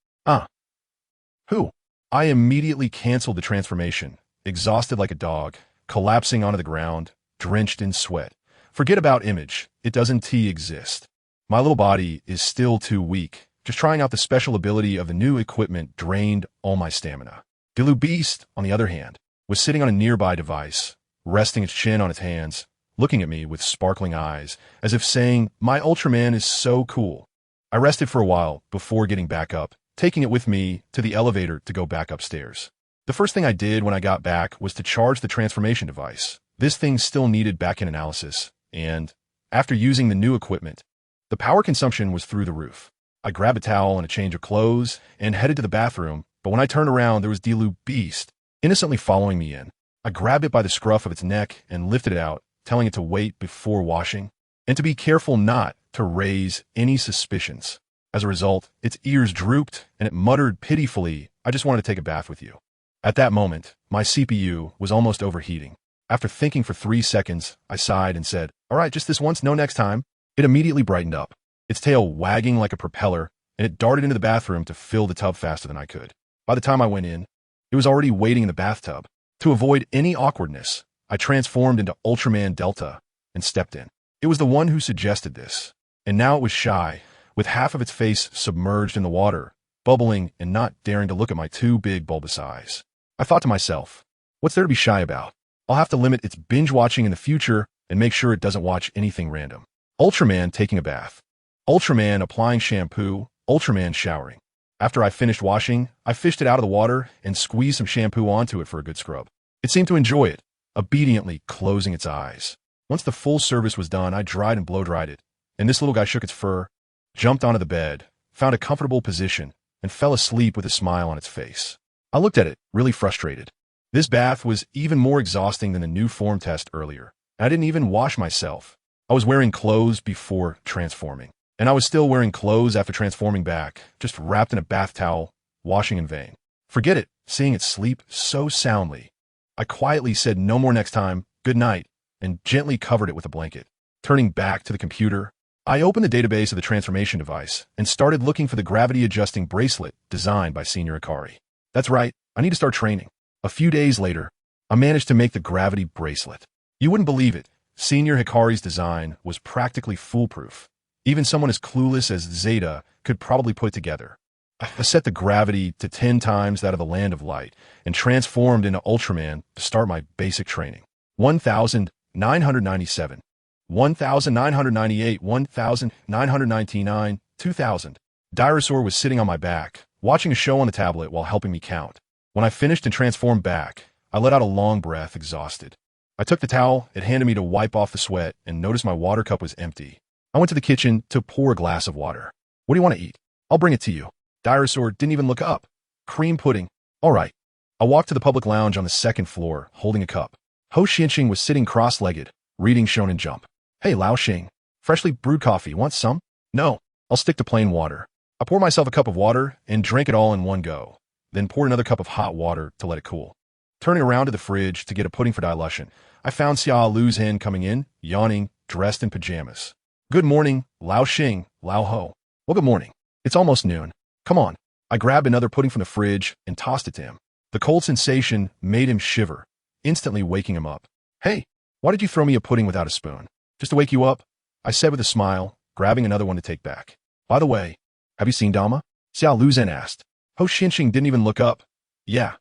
Who? I immediately canceled the transformation, exhausted like a dog, collapsing onto the ground, drenched in sweat. Forget about image, it doesn't exist. My little body is still too weak. Just trying out the special ability of the new equipment drained all my stamina. Dalu Beast, on the other hand, was sitting on a nearby device, resting its chin on its hands, looking at me with sparkling eyes, as if saying, "My Ultraman is so cool." I rested for a while before getting back up, taking it with me to the elevator to go back upstairs. The first thing I did when I got back was to charge the transformation device. This thing still needed back-end analysis, and, after using the new equipment, the power consumption was through the roof. I grabbed a towel and a change of clothes and headed to the bathroom, but when I turned around, there was Dalu Beast, innocently following me in. I grabbed it by the scruff of its neck and lifted it out, telling it to wait before washing, and to be careful not to raise any suspicions. As a result, its ears drooped, and it muttered pitifully, "I just wanted to take a bath with you." At that moment, my CPU was almost overheating. After thinking for 3 seconds, I sighed and said, "All right, just this once, no next time." It immediately brightened up, its tail wagging like a propeller, and it darted into the bathroom to fill the tub faster than I could. By the time I went in, it was already waiting in the bathtub. To avoid any awkwardness, I transformed into Ultraman Delta and stepped in. It was the one who suggested this, and now it was shy, with half of its face submerged in the water, bubbling and not daring to look at my two big bulbous eyes. I thought to myself, what's there to be shy about? I'll have to limit its binge-watching in the future and make sure it doesn't watch anything random. Ultraman taking a bath. Ultraman applying shampoo. Ultraman showering. After I finished washing, I fished it out of the water and squeezed some shampoo onto it for a good scrub. It seemed to enjoy it, obediently closing its eyes. Once the full service was done, I dried and blow-dried it, and this little guy shook its fur, jumped onto the bed, found a comfortable position, and fell asleep with a smile on its face. I looked at it, really frustrated. This bath was even more exhausting than the new form test earlier, and I didn't even wash myself. I was wearing clothes before transforming. And I was still wearing clothes after transforming back, just wrapped in a bath towel, washing in vain. Forget it, seeing it sleep so soundly. I quietly said no more next time, good night, and gently covered it with a blanket. Turning back to the computer, I opened the database of the transformation device and started looking for the gravity-adjusting bracelet designed by Senior Hikari. That's right, I need to start training. A few days later, I managed to make the gravity bracelet. You wouldn't believe it. Senior Hikari's design was practically foolproof. Even someone as clueless as Zeta could probably put it together. I set the gravity to 10 times that of the Land of Light and transformed into Ultraman to start my basic training. 1,997, 1,998, 1,999, 2,000. Dinosaur was sitting on my back, watching a show on the tablet while helping me count. When I finished and transformed back, I let out a long breath, exhausted. I took the towel it handed me to wipe off the sweat and noticed my water cup was empty. I went to the kitchen to pour a glass of water. What do you want to eat? I'll bring it to you. Dinosaur didn't even look up. Cream pudding. All right. I walked to the public lounge on the second floor, holding a cup. Ho Xinqing was sitting cross-legged, reading Shonen Jump. Hey, Lao Xing. Freshly brewed coffee. Want some? No. I'll stick to plain water. I poured myself a cup of water and drank it all in one go, then poured another cup of hot water to let it cool. Turning around to the fridge to get a pudding for Dilution, I found Xia Lu's hen coming in, yawning, dressed in pajamas. Good morning, Lao Xing, Lao Ho. Well, good morning. It's almost noon. Come on. I grabbed another pudding from the fridge and tossed it to him. The cold sensation made him shiver, instantly waking him up. Hey, why did you throw me a pudding without a spoon? Just to wake you up? I said with a smile, grabbing another one to take back. By the way, have you seen Dama? Xiao Luzhen asked. Ho Xinqing didn't even look up. Yeah,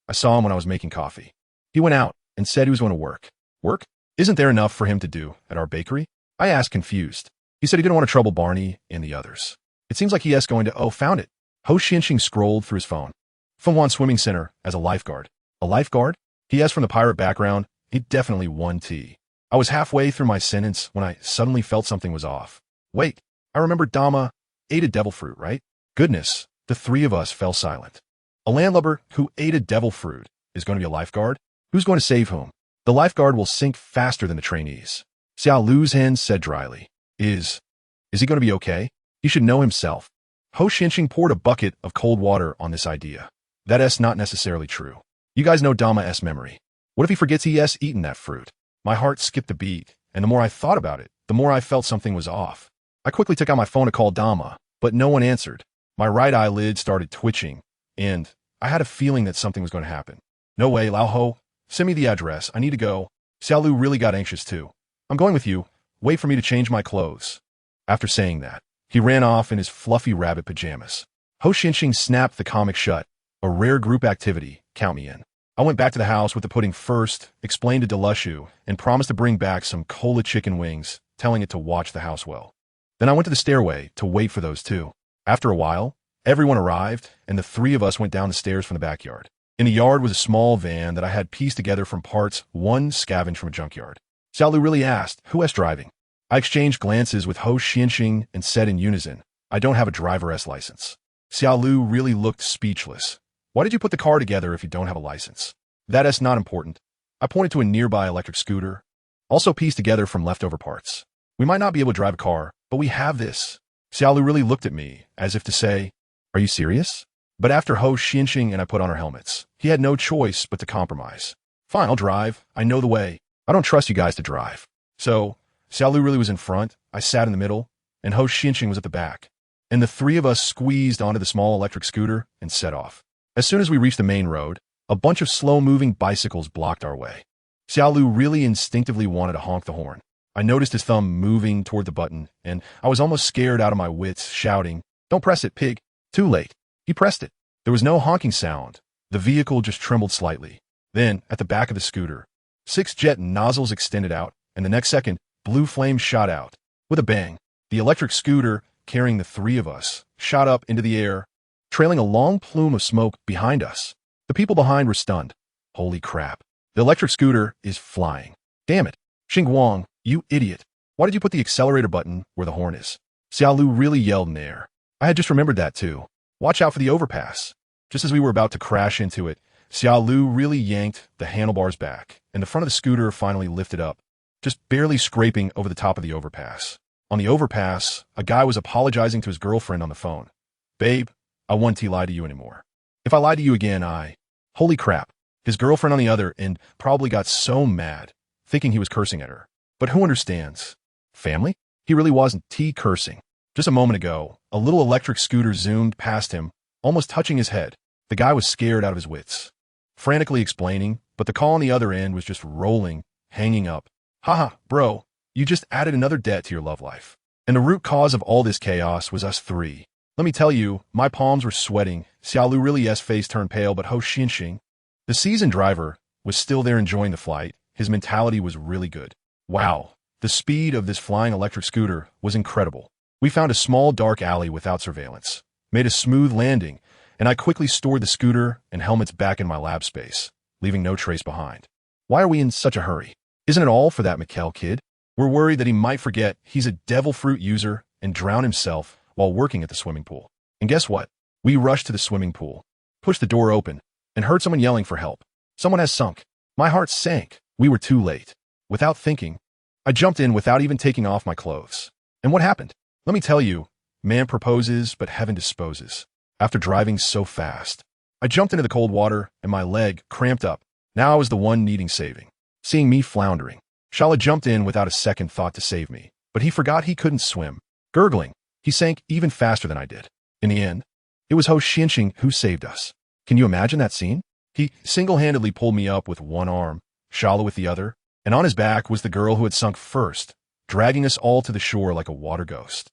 I saw him when I was making coffee. He went out and said he was going to work. Work? Isn't there enough for him to do at our bakery? I asked, confused. He said he didn't want to trouble Barney and the others. It seems like he is going to, found it. Ho Xinqing scrolled through his phone. Fenghuan Swimming Center as a lifeguard. A lifeguard? He asked from the pirate background. He definitely won tea. I was halfway through my sentence when I suddenly felt something was off. Wait, I remember Dama ate a devil fruit, right? Goodness, the three of us fell silent. A landlubber who ate a devil fruit is going to be a lifeguard? Who's going to save whom? The lifeguard will sink faster than the trainees. Xiao Luzhen said dryly. Is he going to be okay? He should know himself. Ho Xinqing poured a bucket of cold water on this idea. That's not necessarily true. You guys know Dama's memory. What if he forgets he's eaten that fruit? My heart skipped a beat, and the more I thought about it, the more I felt something was off. I quickly took out my phone to call Dama, but no one answered. My right eyelid started twitching, and I had a feeling that something was going to happen. No way, Lao Ho. Send me the address. I need to go. Xiaolu really got anxious too. I'm going with you. Wait for me to change my clothes. After saying that, he ran off in his fluffy rabbit pajamas. Ho Xinqing snapped the comic shut. A rare group activity. Count me in. I went back to the house with the pudding first, explained to Delushu, and promised to bring back some cola chicken wings, telling it to watch the house well. Then I went to the stairway to wait for those two. After a while, everyone arrived, and the three of us went down the stairs from the backyard. In the yard was a small van that I had pieced together from parts one scavenged from a junkyard. Xiaolu really asked, who is driving? I exchanged glances with Ho Xinqing and said in unison, I don't have a driver's license. Xiaolu really looked speechless. Why did you put the car together if you don't have a license? That is not important. I pointed to a nearby electric scooter, also pieced together from leftover parts. We might not be able to drive a car, but we have this. Xiaolu really looked at me, as if to say, are you serious? But after Ho Xinqing and I put on our helmets, he had no choice but to compromise. Fine, I'll drive. I know the way. I don't trust you guys to drive. So, Xiaolu really was in front, I sat in the middle, and Ho Xinqing was at the back. And the three of us squeezed onto the small electric scooter and set off. As soon as we reached the main road, a bunch of slow-moving bicycles blocked our way. Xiaolu really instinctively wanted to honk the horn. I noticed his thumb moving toward the button, and I was almost scared out of my wits, shouting, don't press it, pig. Too late. He pressed it. There was no honking sound. The vehicle just trembled slightly. Then, at the back of the scooter, 6 jet nozzles extended out, and the next second, blue flames shot out. With a bang, the electric scooter, carrying the three of us, shot up into the air, trailing a long plume of smoke behind us. The people behind were stunned. Holy crap. The electric scooter is flying. Damn it. Xingguang, you idiot. Why did you put the accelerator button where the horn is? Xiaolu really yelled in air. I had just remembered that too. Watch out for the overpass. Just as we were about to crash into it, Xiaolu really yanked the handlebars back, and the front of the scooter finally lifted up, just barely scraping over the top of the overpass. On the overpass, a guy was apologizing to his girlfriend on the phone. Babe, I won't lie to you anymore. If I lie to you again, Holy crap. His girlfriend on the other end probably got so mad, thinking he was cursing at her. But who understands? Family? He really wasn't cursing. Just a moment ago, a little electric scooter zoomed past him, almost touching his head. The guy was scared out of his wits, frantically explaining, but the call on the other end was just rolling, hanging up. Haha, bro, you just added another debt to your love life. And the root cause of all this chaos was us three. Let me tell you, my palms were sweating. Xiaolu really's face turned pale, but Ho Xinxing, the seasoned driver, was still there enjoying the flight. His mentality was really good. Wow, the speed of this flying electric scooter was incredible. We found a small dark alley without surveillance, made a smooth landing, and I quickly stored the scooter and helmets back in my lab space, leaving no trace behind. Why are we in such a hurry? Isn't it all for that Mikkel kid? We're worried that he might forget he's a devil fruit user and drown himself while working at the swimming pool. And guess what? We rushed to the swimming pool, pushed the door open, and heard someone yelling for help. Someone has sunk. My heart sank. We were too late. Without thinking, I jumped in without even taking off my clothes. And what happened? Let me tell you, man proposes, but heaven disposes. After driving so fast, I jumped into the cold water and my leg cramped up. Now I was the one needing saving. Seeing me floundering, Shala jumped in without a second thought to save me, but he forgot he couldn't swim. Gurgling, he sank even faster than I did. In the end, it was Ho Xinxing who saved us. Can you imagine that scene? He single-handedly pulled me up with one arm, Shala with the other, and on his back was the girl who had sunk first, dragging us all to the shore like a water ghost.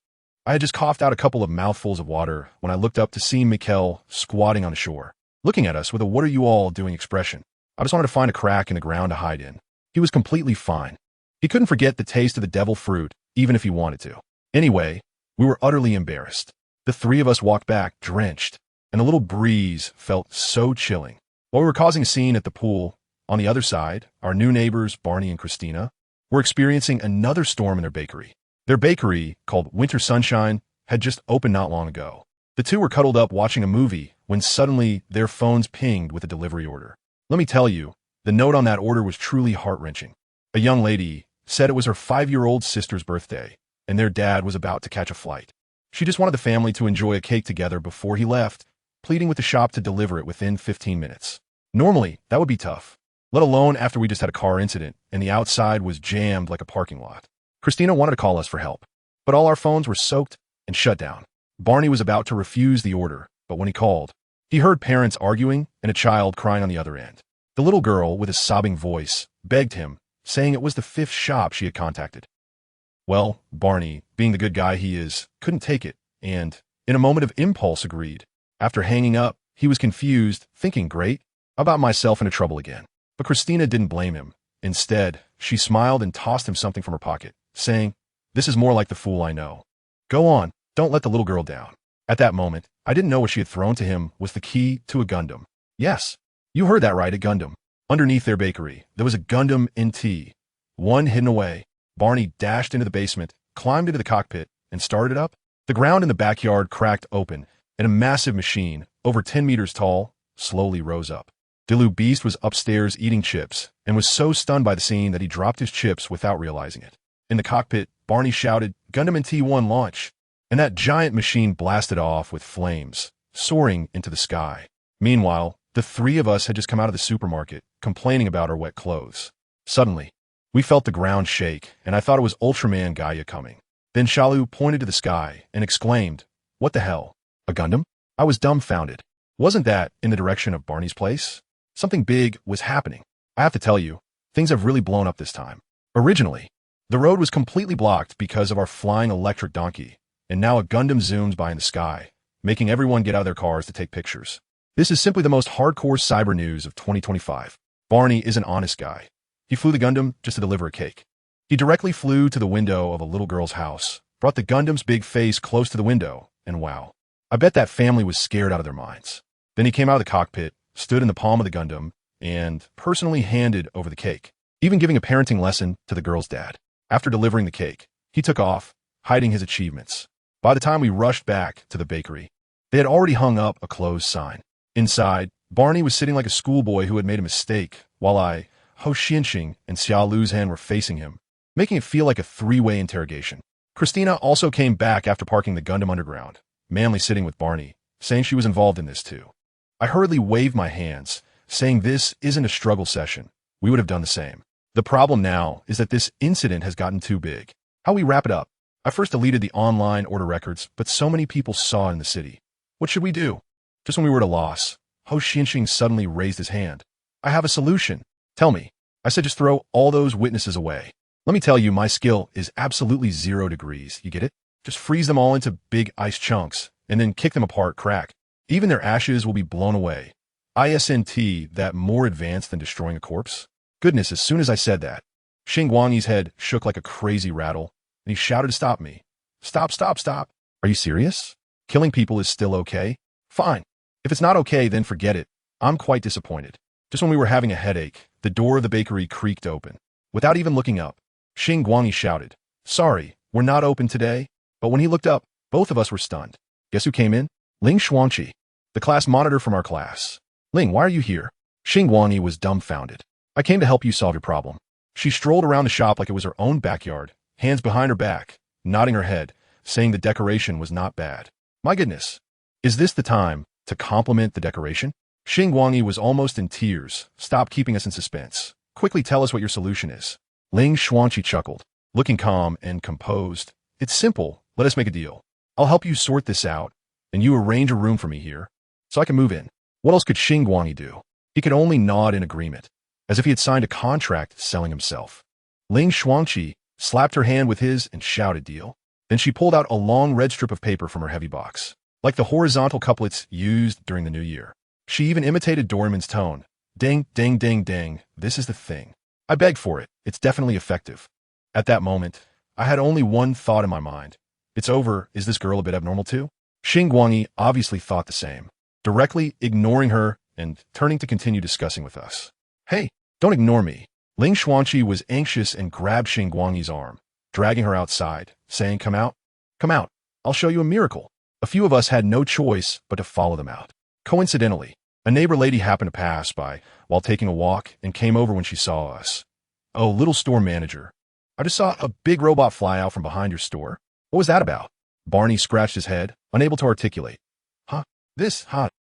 I had just coughed out a couple of mouthfuls of water when I looked up to see Mikkel squatting on the shore, looking at us with a "what are you all doing" expression. I just wanted to find a crack in the ground to hide in. He was completely fine. He couldn't forget the taste of the devil fruit, even if he wanted to. Anyway, we were utterly embarrassed. The three of us walked back, drenched, and a little breeze felt so chilling. While we were causing a scene at the pool, on the other side, our new neighbors, Barney and Christina, were experiencing another storm in their bakery. Their bakery, called Winter Sunshine, had just opened not long ago. The two were cuddled up watching a movie when suddenly their phones pinged with a delivery order. Let me tell you, the note on that order was truly heart-wrenching. A young lady said it was her 5-year-old sister's birthday, and their dad was about to catch a flight. She just wanted the family to enjoy a cake together before he left, pleading with the shop to deliver it within 15 minutes. Normally, that would be tough, let alone after we just had a car incident and the outside was jammed like a parking lot. Christina wanted to call us for help, but all our phones were soaked and shut down. Barney was about to refuse the order, but when he called, he heard parents arguing and a child crying on the other end. The little girl, with a sobbing voice, begged him, saying it was the 5th shop she had contacted. Well, Barney, being the good guy he is, couldn't take it, and, in a moment of impulse, agreed. After hanging up, he was confused, thinking, great, about myself into trouble again. But Christina didn't blame him. Instead, she smiled and tossed him something from her pocket, saying, "This is more like the fool I know. Go on, don't let the little girl down." At that moment, I didn't know what she had thrown to him was the key to a Gundam. Yes, you heard that right, a Gundam. Underneath their bakery, there was a Gundam NT, one hidden away. Barney dashed into the basement, climbed into the cockpit, and started it up. The ground in the backyard cracked open, and a massive machine, over 10 meters tall, slowly rose up. Dilu Beast was upstairs eating chips, and was so stunned by the scene that he dropped his chips without realizing it. In the cockpit, Barney shouted, "Gundam NT-1 launch!" And that giant machine blasted off with flames, soaring into the sky. Meanwhile, the three of us had just come out of the supermarket, complaining about our wet clothes. Suddenly, we felt the ground shake, and I thought it was Ultraman Gaia coming. Then Shalu pointed to the sky and exclaimed, "What the hell? A Gundam?" I was dumbfounded. Wasn't that in the direction of Barney's place? Something big was happening. I have to tell you, things have really blown up this time. Originally, the road was completely blocked because of our flying electric donkey, and now a Gundam zooms by in the sky, making everyone get out of their cars to take pictures. This is simply the most hardcore cyber news of 2025. Barney is an honest guy. He flew the Gundam just to deliver a cake. He directly flew to the window of a little girl's house, brought the Gundam's big face close to the window, and wow, I bet that family was scared out of their minds. Then he came out of the cockpit, stood in the palm of the Gundam, and personally handed over the cake, even giving a parenting lesson to the girl's dad. After delivering the cake, he took off, hiding his achievements. By the time we rushed back to the bakery, they had already hung up a closed sign. Inside, Barney was sitting like a schoolboy who had made a mistake, while Ho Xinxing, and Xiaolu's hand were facing him, making it feel like a three-way interrogation. Christina also came back after parking the Gundam underground, manly sitting with Barney, saying she was involved in this too. I hurriedly waved my hands, saying this isn't a struggle session. We would have done the same. The problem now is that this incident has gotten too big. How we wrap it up? I first deleted the online order records, but so many people saw it in the city. What should we do? Just when we were at a loss, Ho Xinxing suddenly raised his hand. I have a solution. Tell me. I said just throw all those witnesses away. Let me tell you, my skill is absolutely 0 degrees. You get it? Just freeze them all into big ice chunks, and then kick them apart crack. Even their ashes will be blown away. ISNT, that more advanced than destroying a corpse? Goodness, as soon as I said that, Xingguang's head shook like a crazy rattle, and he shouted to stop me. Stop, stop, stop. Are you serious? Killing people is still okay? Fine. If it's not okay, then forget it. I'm quite disappointed. Just when we were having a headache, the door of the bakery creaked open. Without even looking up, Xingguang shouted, "Sorry, we're not open today." But when he looked up, both of us were stunned. Guess who came in? Ling Xuanqi, the class monitor from our class. Ling, why are you here? Xingguang was dumbfounded. I came to help you solve your problem. She strolled around the shop like it was her own backyard, hands behind her back, nodding her head, saying the decoration was not bad. My goodness, is this the time to compliment the decoration? Xingguang was almost in tears. Stop keeping us in suspense. Quickly tell us what your solution is. Ling Xuanqi chuckled, looking calm and composed. It's simple. Let us make a deal. I'll help you sort this out, and you arrange a room for me here, so I can move in. What else could Xingguang do? He could only nod in agreement, as if he had signed a contract selling himself. Ling Xuanqi slapped her hand with his and shouted, "Deal." Then she pulled out a long red strip of paper from her heavy box, like the horizontal couplets used during the New Year. She even imitated Doraemon's tone. Ding, ding, ding, ding. This is the thing. I begged for it. It's definitely effective. At that moment, I had only one thought in my mind. It's over. Is this girl a bit abnormal too? Xingguang obviously thought the same, directly ignoring her and turning to continue discussing with us. Hey, don't ignore me. Ling Xuanqi was anxious and grabbed Xingguang's arm, dragging her outside, saying, "Come out. Come out. I'll show you a miracle." A few of us had no choice but to follow them out. Coincidentally, a neighbor lady happened to pass by while taking a walk and came over when she saw us. "Oh, little store manager, I just saw a big robot fly out from behind your store. What was that about?" Barney scratched his head, unable to articulate.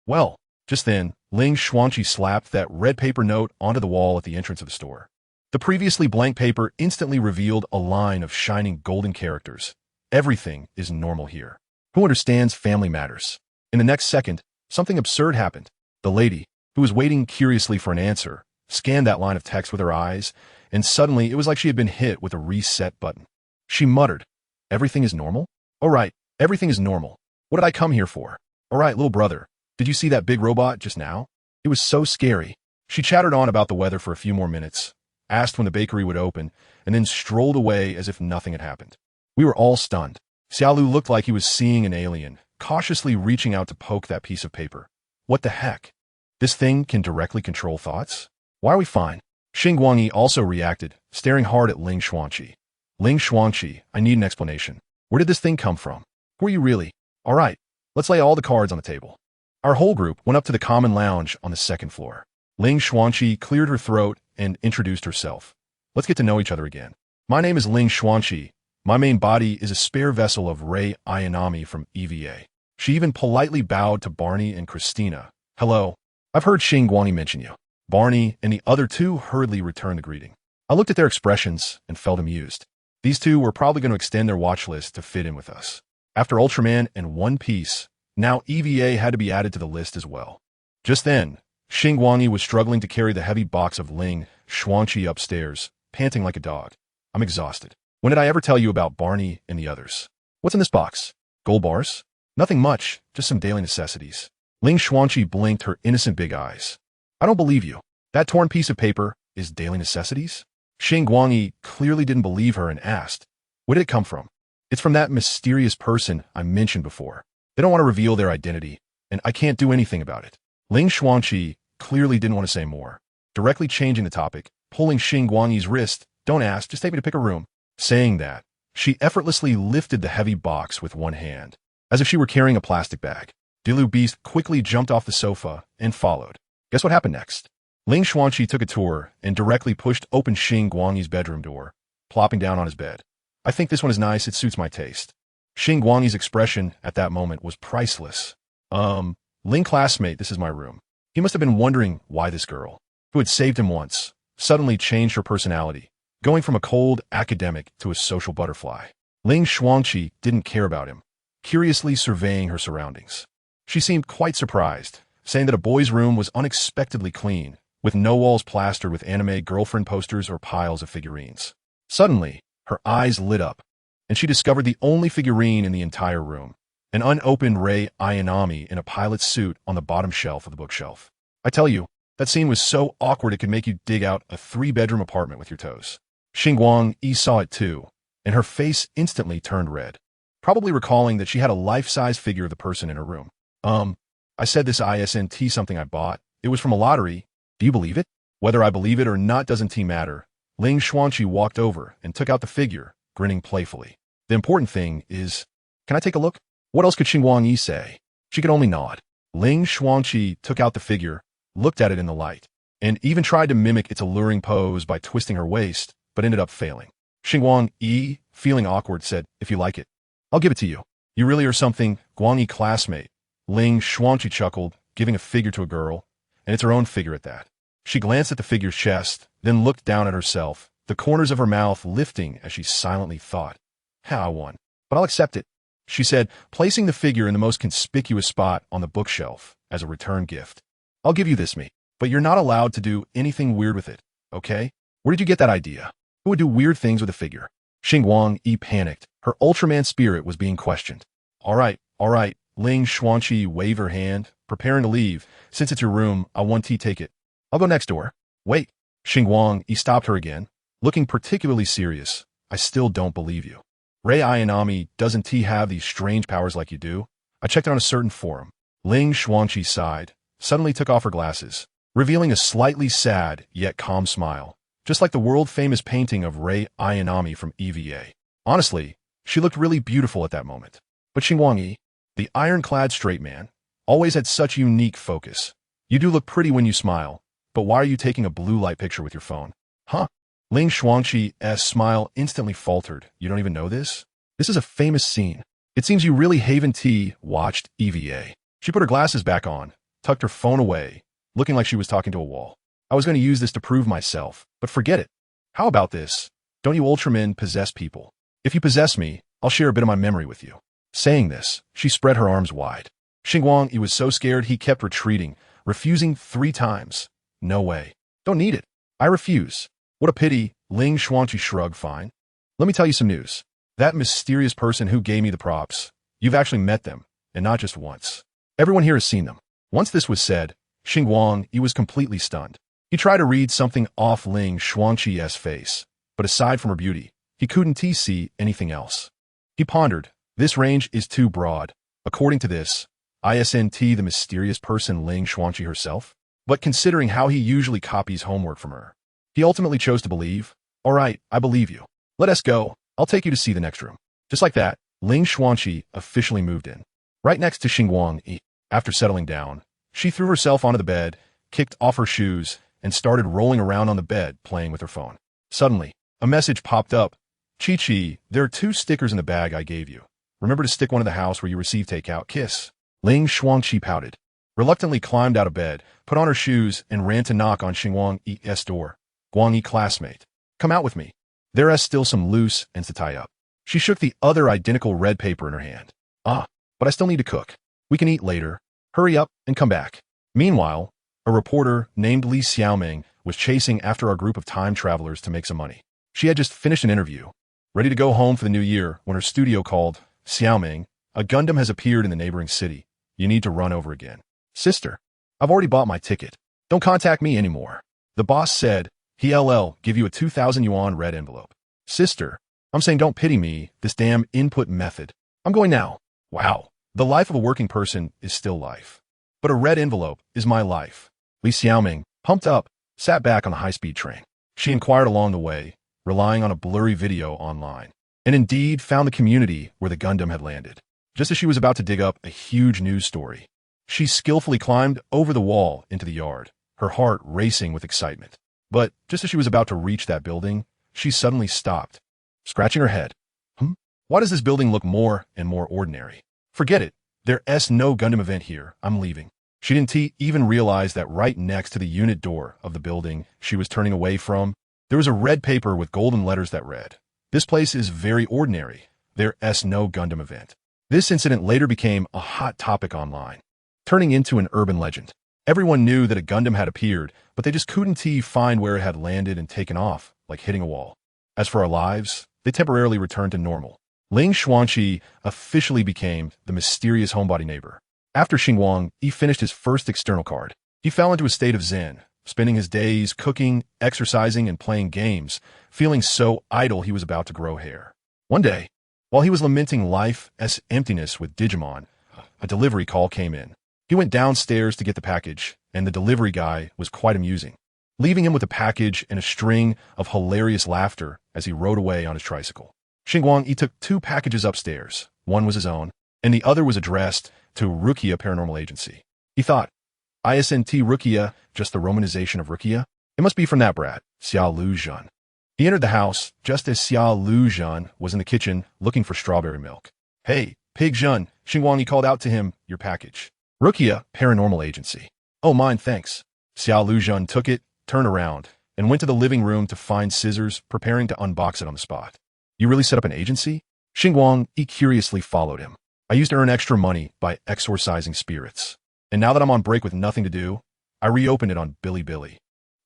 Well, just then, Ling Xuanqi slapped that red paper note onto the wall at the entrance of the store. The previously blank paper instantly revealed a line of shining golden characters. Everything is normal here. Who understands family matters? In the next second, something absurd happened. The lady, who was waiting curiously for an answer, scanned that line of text with her eyes, and suddenly it was like she had been hit with a reset button. She muttered, "Everything is normal? All right, everything is normal. What did I come here for? All right, little brother, did you see that big robot just now? It was so scary." She chattered on about the weather for a few more minutes, asked when the bakery would open, and then strolled away as if nothing had happened. We were all stunned. Xiaolu looked like he was seeing an alien, cautiously reaching out to poke that piece of paper. What the heck? This thing can directly control thoughts? Why are we fine? Xingguang also reacted, staring hard at Ling Xuanqi. Ling Xuanqi, I need an explanation. Where did this thing come from? Who are you really? All right, let's lay all the cards on the table. Our whole group went up to the common lounge on the second floor. Ling Xuanqi cleared her throat and introduced herself. Let's get to know each other again. My name is Ling Xuanqi. My main body is a spare vessel of Rei Ayanami from EVA. She even politely bowed to Barney and Christina. Hello. I've heard Xingguang mention you. Barney and the other two hurriedly returned the greeting. I looked at their expressions and felt amused. These two were probably going to extend their watch list to fit in with us. After Ultraman and One Piece, now EVA had to be added to the list as well. Just then, Xingguang was struggling to carry the heavy box of Ling Xuanqi upstairs, panting like a dog. I'm exhausted. When did I ever tell you about Barney and the others? What's in this box? Gold bars? Nothing much, just some daily necessities. Ling Xuanqi blinked her innocent big eyes. I don't believe you. That torn piece of paper is daily necessities? Xingguang clearly didn't believe her and asked, where did it come from? It's from that mysterious person I mentioned before. They don't want to reveal their identity, and I can't do anything about it. Ling Xuanqi clearly didn't want to say more, directly changing the topic, pulling Xingguang's wrist. Don't ask, just take me to pick a room. Saying that, she effortlessly lifted the heavy box with one hand, as if she were carrying a plastic bag. Dilu Beast quickly jumped off the sofa and followed. Guess what happened next? Ling Xuanqi took a tour and directly pushed open Xingguang's bedroom door, plopping down on his bed. I think this one is nice, it suits my taste. Xingguang's expression at that moment was priceless. Ling classmate, this is my room. He must have been wondering why this girl, who had saved him once, suddenly changed her personality, going from a cold academic to a social butterfly. Ling Shuangqi didn't care about him, curiously surveying her surroundings. She seemed quite surprised, saying that a boy's room was unexpectedly clean, with no walls plastered with anime girlfriend posters or piles of figurines. Suddenly, her eyes lit up, and she discovered the only figurine in the entire room, an unopened Rei Ayanami in a pilot's suit on the bottom shelf of the bookshelf. I tell you, that scene was so awkward it could make you dig out a 3-bedroom apartment with your toes. Xingguang saw it too, and her face instantly turned red, probably recalling that she had a life-size figure of the person in her room. I said this isn't something I bought. It was from a lottery. Do you believe it? Whether I believe it or not doesn't matter. Ling Shuangqi walked over and took out the figure, grinning playfully. The important thing is, can I take a look? What else could Xingguang say? She could only nod. Ling Shuangqi took out the figure, looked at it in the light, and even tried to mimic its alluring pose by twisting her waist, but ended up failing. Xingguang, feeling awkward, said, if you like it, I'll give it to you. You really are something, Guang classmate. Ling Shuangqi chuckled, giving a figure to a girl, and it's her own figure at that. She glanced at the figure's chest, then looked down at herself, the corners of her mouth lifting as she silently thought, I won, but I'll accept it, she said, placing the figure in the most conspicuous spot on the bookshelf as a return gift. I'll give you this, but you're not allowed to do anything weird with it, okay? Where did you get that idea? Who would do weird things with a figure? Xingguang panicked. Her Ultraman spirit was being questioned. All right. Ling Shuangqi waved her hand, preparing to leave. Since it's your room, I want to take it. I'll go next door. Wait. Xingguang stopped her again, looking particularly serious. I still don't believe you. Rei Ayanami doesn't have these strange powers like you do. I checked it on a certain forum. Ling Shuangqi sighed, suddenly took off her glasses, revealing a slightly sad yet calm smile, just like the world-famous painting of Rei Ayanami from EVA. Honestly, she looked really beautiful at that moment. But Xingguang, the ironclad straight man, always had such unique focus. You do look pretty when you smile, but why are you taking a blue light picture with your phone? Huh? Ling Shuangqi's smile instantly faltered. You don't even know this? This is a famous scene. It seems you really haven't watched EVA. She put her glasses back on, tucked her phone away, looking like she was talking to a wall. I was going to use this to prove myself, but forget it. How about this? Don't you Ultramen possess people? If you possess me, I'll share a bit of my memory with you. Saying this, she spread her arms wide. Xingguang was so scared he kept retreating, refusing 3 times. No way. Don't need it. I refuse. What a pity. Ling Shuangqi shrugged. Fine. Let me tell you some news. That mysterious person who gave me the props, you've actually met them, and not just once. Everyone here has seen them. Once this was said, Xingguang was completely stunned. He tried to read something off Ling Shuangqi's face, but aside from her beauty, he couldn't see anything else. He pondered. This range is too broad. According to this, isn't the mysterious person Ling Shuangqi herself? But considering how he usually copies homework from her, he ultimately chose to believe. All right, I believe you. Let us go. I'll take you to see the next room. Just like that, Ling Shuangqi officially moved in. Right next to Xingguang. After settling down, she threw herself onto the bed, kicked off her shoes, and started rolling around on the bed, playing with her phone. Suddenly, a message popped up. Chi, there are 2 stickers in the bag I gave you. Remember to stick one in the house where you receive takeout. Kiss. Ling Shuangqi pouted, reluctantly climbed out of bed, put on her shoes, and ran to knock on Xingguang's door. Guang classmate. Come out with me. There's still some loose ends to tie up. She shook the other identical red paper in her hand. But I still need to cook. We can eat later. Hurry up and come back. Meanwhile, a reporter named Li Xiaoming was chasing after our group of time travelers to make some money. She had just finished an interview, ready to go home for the new year, when her studio called. Xiaoming, a Gundam has appeared in the neighboring city. You need to run over again. Sister, I've already bought my ticket. Don't contact me anymore. The boss said he'll give you a 2,000 yuan red envelope. Sister, I'm saying don't pity me, this damn input method. I'm going now. Wow, the life of a working person is still life. But a red envelope is my life. Li Xiaoming, pumped up, sat back on the high-speed train. She inquired along the way, relying on a blurry video online, and indeed found the community where the Gundam had landed. Just as she was about to dig up a huge news story, she skillfully climbed over the wall into the yard, her heart racing with excitement. But just as she was about to reach that building, she suddenly stopped, scratching her head. Why does this building look more and more ordinary? Forget it. There's no Gundam event here. I'm leaving. She didn't even realize that right next to the unit door of the building she was turning away from, there was a red paper with golden letters that read, "This place is very ordinary. There's no Gundam event." This incident later became a hot topic online, turning into an urban legend. Everyone knew that a Gundam had appeared, but they just couldn't find where it had landed and taken off, like hitting a wall. As for our lives, they temporarily returned to normal. Ling Xuanqi officially became the mysterious homebody neighbor. After Xingguang, he finished his first external card. He fell into a state of zen, spending his days cooking, exercising, and playing games, feeling so idle he was about to grow hair. One day, while he was lamenting life's emptiness with Digimon, a delivery call came in. He went downstairs to get the package, and the delivery guy was quite amusing, leaving him with a package and a string of hilarious laughter as he rode away on his tricycle. Xingguang, he took 2 packages upstairs. One was his own, and the other was addressed to Rukia Paranormal Agency. He thought, ISNT Rukia, just the romanization of Rukia? It must be from that brat, Xiao Lu Zhan. He entered the house just as Xiao Lu Zhan was in the kitchen looking for strawberry milk. Hey, Pig Zhan, Xingguang, he called out to him, your package. Rukia Paranormal Agency. Oh, mine, thanks. Xiao Lu Zhan took it, turned around, and went to the living room to find scissors, preparing to unbox it on the spot. You really set up an agency? Xingguang, he curiously followed him. I used to earn extra money by exorcising spirits. And now that I'm on break with nothing to do, I reopened it on Bilibili.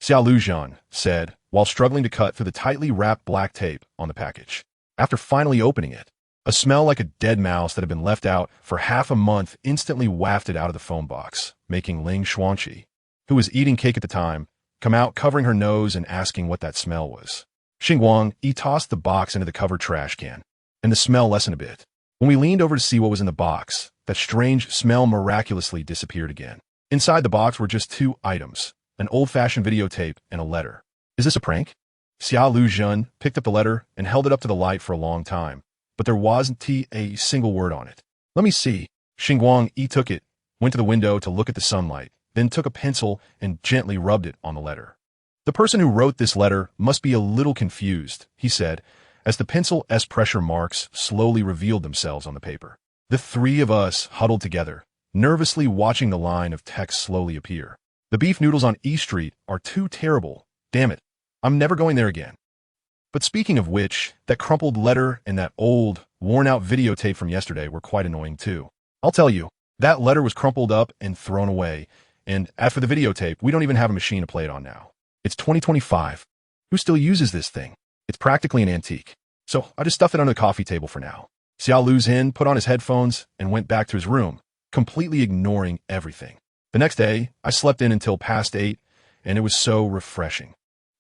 Xiao Lu Zhan said, while struggling to cut through the tightly wrapped black tape on the package. After finally opening it, a smell like a dead mouse that had been left out for half a month instantly wafted out of the phone box, making Ling Xuanqi, who was eating cake at the time, come out covering her nose and asking what that smell was. Xingguang, he tossed the box into the covered trash can, and the smell lessened a bit. When we leaned over to see what was in the box, that strange smell miraculously disappeared again. Inside the box were just 2 items, an old-fashioned videotape and a letter. Is this a prank? Xiao Lu Zhan picked up the letter and held it up to the light for a long time, but there wasn't a single word on it. Let me see. Xingguang, he took it, went to the window to look at the sunlight, then took a pencil and gently rubbed it on the letter. The person who wrote this letter must be a little confused, he said, as the pencil's pressure marks slowly revealed themselves on the paper. The 3 of us huddled together, nervously watching the line of text slowly appear. The beef noodles on E Street are too terrible. Damn it. I'm never going there again. But speaking of which, that crumpled letter and that old, worn-out videotape from yesterday were quite annoying too. I'll tell you, that letter was crumpled up and thrown away, and as for the videotape, we don't even have a machine to play it on now. It's 2025. Who still uses this thing? It's practically an antique. So I just stuffed it under the coffee table for now. Xiao Lu Zhan put on his headphones and went back to his room, completely ignoring everything. The next day, I slept in until past 8, and it was so refreshing.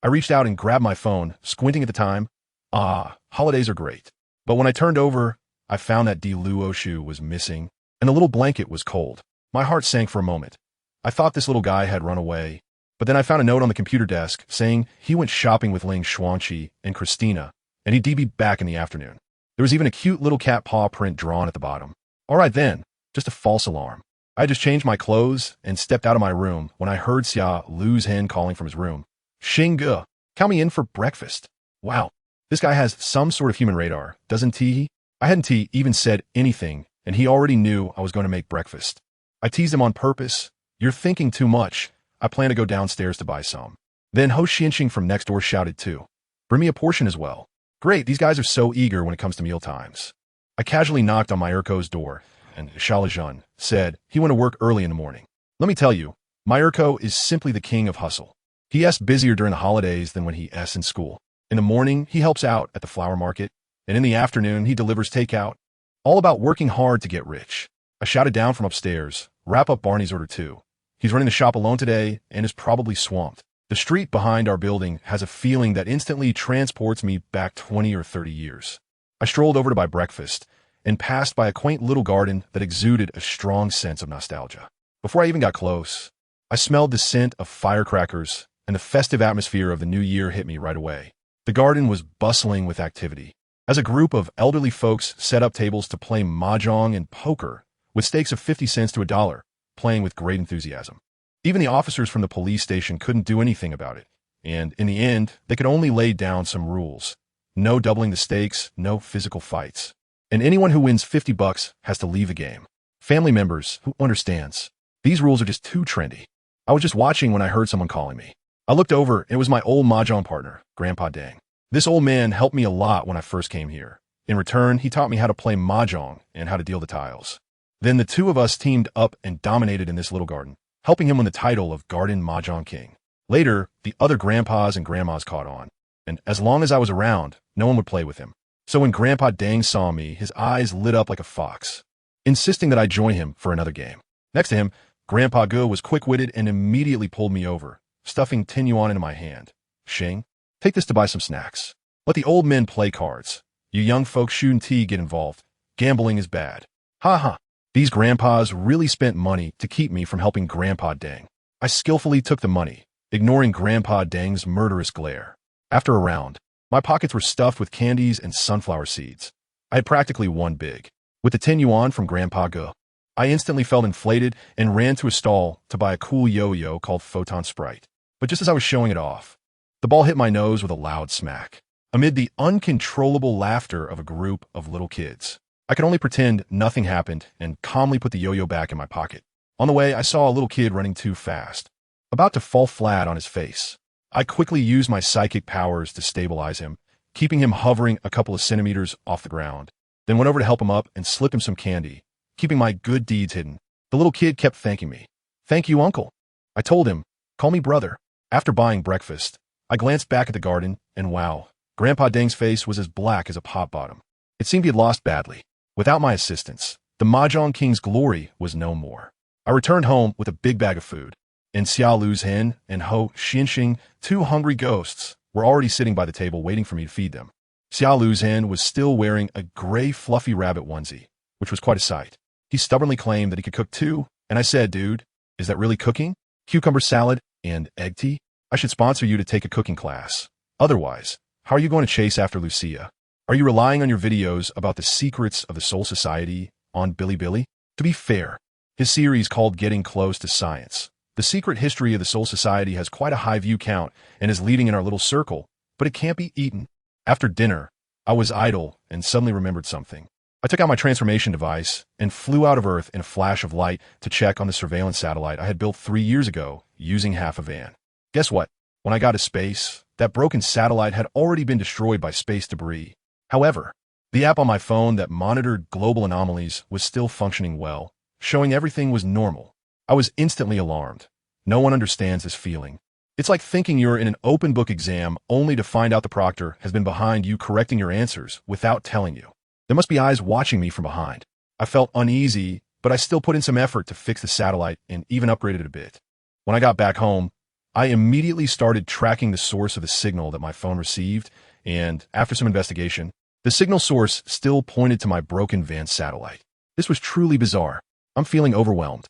I reached out and grabbed my phone, squinting at the time. Holidays are great. But when I turned over, I found that Di Luo shoe was missing, and the little blanket was cold. My heart sank for a moment. I thought this little guy had run away, but then I found a note on the computer desk saying he went shopping with Ling Xuanqi and Christina, and he'd be back in the afternoon. There was even a cute little cat paw print drawn at the bottom. All right then, just a false alarm. I just changed my clothes and stepped out of my room when I heard Xiao Lu Zhan calling from his room. Xingguang, count me in for breakfast. Wow, this guy has some sort of human radar, doesn't he? I hadn't even said anything, and he already knew I was going to make breakfast. I teased him on purpose. You're thinking too much. I plan to go downstairs to buy some. Then Ho Xianxing from next door shouted too. Bring me a portion as well. Great, these guys are so eager when it comes to meal times. I casually knocked on Mayurko's door, and Shalazhan said he went to work early in the morning. Let me tell you, Mayurko is simply the king of hustle. He's busier during the holidays than when he's in school. In the morning, he helps out at the flower market, and in the afternoon, he delivers takeout. All about working hard to get rich. I shouted down from upstairs, wrap up Barney's order too. He's running the shop alone today and is probably swamped. The street behind our building has a feeling that instantly transports me back 20 or 30 years. I strolled over to buy breakfast and passed by a quaint little garden that exuded a strong sense of nostalgia. Before I even got close, I smelled the scent of firecrackers, and the festive atmosphere of the new year hit me right away. The garden was bustling with activity, as a group of elderly folks set up tables to play mahjong and poker, with stakes of 50 cents to $1, playing with great enthusiasm. Even the officers from the police station couldn't do anything about it, and in the end, they could only lay down some rules. No doubling the stakes, no physical fights. and anyone who wins 50 bucks has to leave the game. Family members, who understands? These rules are just too trendy. I was just watching when I heard someone calling me. I looked over, and it was my old mahjong partner, Grandpa Dang. This old man helped me a lot when I first came here. In return, he taught me how to play mahjong and how to deal the tiles. Then the two of us teamed up and dominated in this little garden, helping him win the title of Garden Mahjong King. Later, the other grandpas and grandmas caught on, and as long as I was around, no one would play with him. So when Grandpa Dang saw me, his eyes lit up like a fox, insisting that I join him for another game. Next to him, Grandpa Ge was quick-witted and immediately pulled me over, stuffing 10 yuan into my hand. Xing, take this to buy some snacks. Let the old men play cards. You young folks shouldn't get involved. Gambling is bad. Ha ha. These grandpas really spent money to keep me from helping Grandpa Dang. I skillfully took the money, ignoring Grandpa Dang's murderous glare. After a round, my pockets were stuffed with candies and sunflower seeds. I had practically won big. With the 10 yuan from Grandpa Ge, I instantly felt inflated and ran to a stall to buy a cool yo-yo called Photon Sprite. But just as I was showing it off, the ball hit my nose with a loud smack. Amid the uncontrollable laughter of a group of little kids, I could only pretend nothing happened and calmly put the yo-yo back in my pocket. On the way, I saw a little kid running too fast, about to fall flat on his face. I quickly used my psychic powers to stabilize him, keeping him hovering a couple of centimeters off the ground, then went over to help him up and slip him some candy, keeping my good deeds hidden. The little kid kept thanking me. Thank you, uncle. I told him, call me brother. After buying breakfast, I glanced back at the garden, and wow, Grandpa Dang's face was as black as a pot bottom. It seemed he had lost badly. Without my assistance, the Mahjong King's glory was no more. I returned home with a big bag of food, and Xiao Lu's hen and Ho Xinxing, two hungry ghosts, were already sitting by the table waiting for me to feed them. Xiao Lu's hen was still wearing a gray fluffy rabbit onesie, which was quite a sight. He stubbornly claimed that he could cook too, and I said, dude, is that really cooking? Cucumber salad and egg tea? I should sponsor you to take a cooking class. Otherwise, how are you going to chase after Lucia? Are you relying on your videos about the secrets of the Soul Society on Bilibili? To be fair, his series called Getting Close to Science. The secret history of the Soul Society has quite a high view count and is leading in our little circle, but it can't be eaten. After dinner, I was idle and suddenly remembered something. I took out my transformation device and flew out of Earth in a flash of light to check on the surveillance satellite I had built 3 years ago using half a van. Guess what? When I got to space, that broken satellite had already been destroyed by space debris. However, the app on my phone that monitored global anomalies was still functioning well, showing everything was normal. I was instantly alarmed. No one understands this feeling. It's like thinking you're in an open book exam only to find out the proctor has been behind you correcting your answers without telling you. There must be eyes watching me from behind. I felt uneasy, but I still put in some effort to fix the satellite and even upgraded it a bit. When I got back home, I immediately started tracking the source of the signal that my phone received, and after some investigation, the signal source still pointed to my broken van satellite. This was truly bizarre. I'm feeling overwhelmed.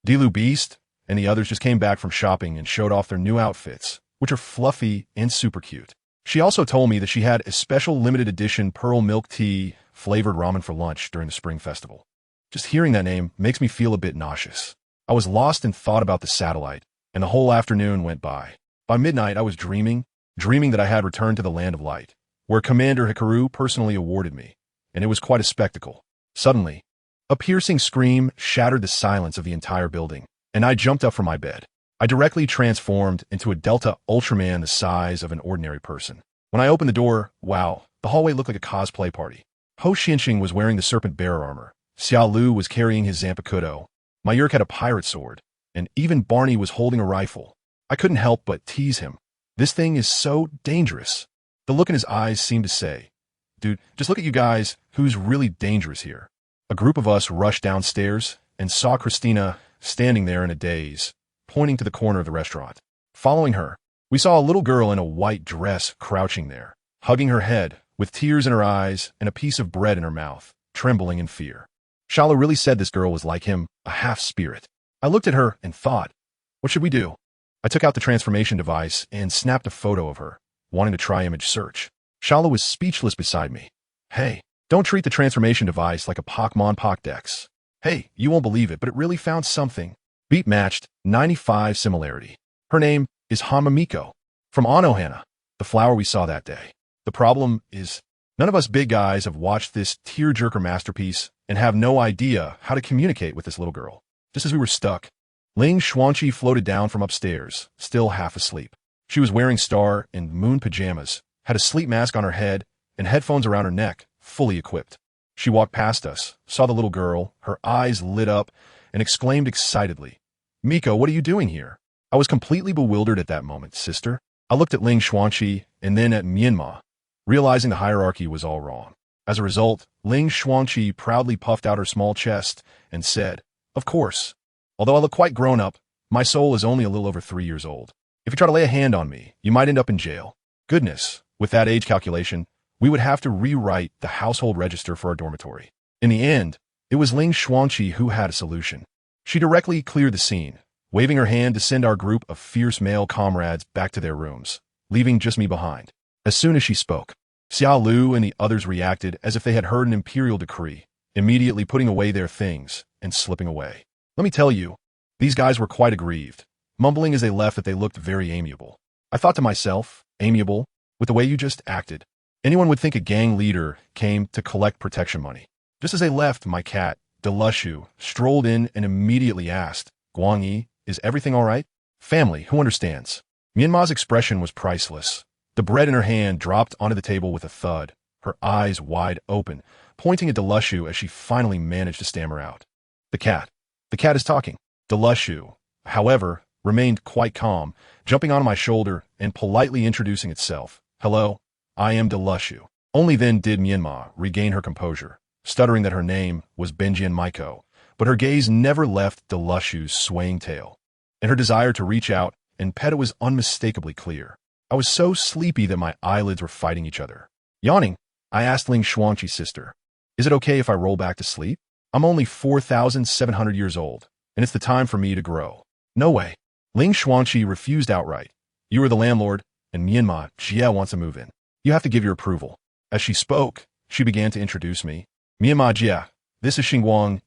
Dilu Beast and the others just came back from shopping and showed off their new outfits, which are fluffy and super cute. She also told me that she had a special limited edition pearl milk tea flavored ramen for lunch during the spring festival. Just hearing that name makes me feel a bit nauseous. I was lost in thought about the satellite, and the whole afternoon went by. By midnight, I was dreaming that I had returned to the Land of Light, where Commander Hikaru personally awarded me, and it was quite a spectacle. Suddenly, a piercing scream shattered the silence of the entire building, and I jumped up from my bed. I directly transformed into a Delta Ultraman the size of an ordinary person. When I opened the door, wow, the hallway looked like a cosplay party. Ho Xinxing was wearing the serpent bearer armor. Xiao Lu was carrying his Zanpakuto. My Yerk had a pirate sword, and even Barney was holding a rifle. I couldn't help but tease him. This thing is so dangerous. The look in his eyes seemed to say, dude, just look at you guys, who's really dangerous here. A group of us rushed downstairs and saw Christina standing there in a daze, pointing to the corner of the restaurant. Following her, we saw a little girl in a white dress crouching there, hugging her head, with tears in her eyes and a piece of bread in her mouth, trembling in fear. Shala really said this girl was like him, a half-spirit. I looked at her and thought, what should we do? I took out the transformation device and snapped a photo of her, wanting to try image search. Shala was speechless beside me. Hey, don't treat the transformation device like a Pokemon Pokédex. Hey, you won't believe it, but it really found something. Beat matched, 95 similarity. Her name is Hamamiko, from Anohana, the flower we saw that day. The problem is None of us big guys have watched this tearjerker masterpiece and have no idea how to communicate with this little girl. Just as we were stuck, Ling Xuanqi floated down from upstairs, still half asleep. She was wearing star and moon pajamas, had a sleep mask on her head, and headphones around her neck, fully equipped. She walked past us, saw the little girl, her eyes lit up, and exclaimed excitedly, "Miko, what are you doing here?" I was completely bewildered at that moment, sister. I looked at Ling Xuanqi and then at Myanmar, realizing the hierarchy was all wrong. As a result, Ling Xuanqi proudly puffed out her small chest and said, "Of course. Although I look quite grown up, my soul is only a little over 3 years old. If you try to lay a hand on me, you might end up in jail." Goodness, with that age calculation, we would have to rewrite the household register for our dormitory. In the end, it was Ling Xuanqi who had a solution. She directly cleared the scene, waving her hand to send our group of fierce male comrades back to their rooms, leaving just me behind. As soon as she spoke, Xiao Lu and the others reacted as if they had heard an imperial decree, immediately putting away their things and slipping away. Let me tell you, these guys were quite aggrieved, mumbling as they left that they looked very amiable. I thought to myself, amiable, with the way you just acted. Anyone would think a gang leader came to collect protection money. Just as they left, my cat, Delushu, strolled in and immediately asked, "Guangyi, is everything all right?" Family, who understands? Myanmar's expression was priceless. The bread in her hand dropped onto the table with a thud, her eyes wide open, pointing at Delushu as she finally managed to stammer out, The cat is talking." Delushu, however, remained quite calm, jumping onto my shoulder and politely introducing itself. "Hello, I am Delushu." Only then did Myanmar regain her composure, stuttering that her name was Benjian Maiko, but her gaze never left Delushu's swaying tail, and her desire to reach out and pet it was unmistakably clear. I was so sleepy that my eyelids were fighting each other. Yawning, I asked Ling Xuanqi's sister, "Is it okay if I roll back to sleep? I'm only 4,700 years old, and it's the time for me to grow." "No way." Ling Xuanqi refused outright. "You are the landlord, and Myanmar Jia wants to move in. You have to give your approval." As she spoke, she began to introduce me. "Myanmar Jia, this is Xingguang,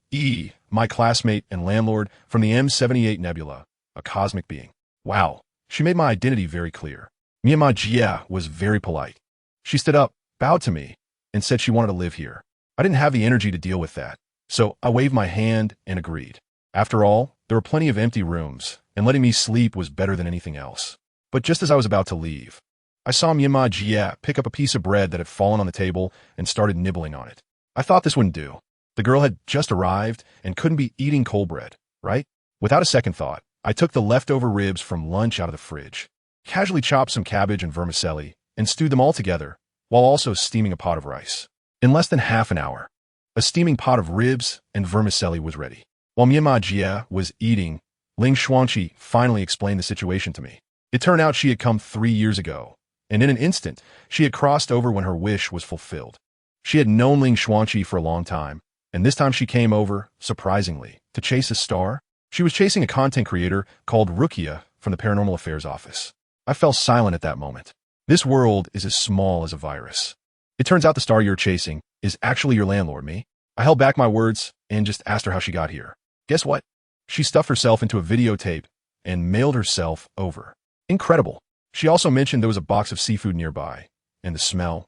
my classmate and landlord from the M78 Nebula, a cosmic being." Wow, she made my identity very clear. Myanmar Jia was very polite. She stood up, bowed to me, and said she wanted to live here. I didn't have the energy to deal with that, so I waved my hand and agreed. After all, there were plenty of empty rooms, and letting me sleep was better than anything else. But just as I was about to leave, I saw Myanmar Jia pick up a piece of bread that had fallen on the table and started nibbling on it. I thought this wouldn't do. The girl had just arrived and couldn't be eating cold bread, right? Without a second thought, I took the leftover ribs from lunch out of the fridge, casually chopped some cabbage and vermicelli, and stewed them all together, while also steaming a pot of rice. In less than half an hour, a steaming pot of ribs and vermicelli was ready. While Myanmar Jia was eating, Ling Xuanqi finally explained the situation to me. It turned out she had come 3 years ago, and in an instant, she had crossed over when her wish was fulfilled. She had known Ling Xuanqi for a long time, and this time she came over, surprisingly, to chase a star. She was chasing a content creator called Rukia from the Paranormal Affairs office. I fell silent at that moment. This world is as small as a virus. It turns out the star you're chasing is actually your landlord, me. I held back my words and just asked her how she got here. Guess what? She stuffed herself into a videotape and mailed herself over. Incredible. She also mentioned there was a box of seafood nearby, and the smell.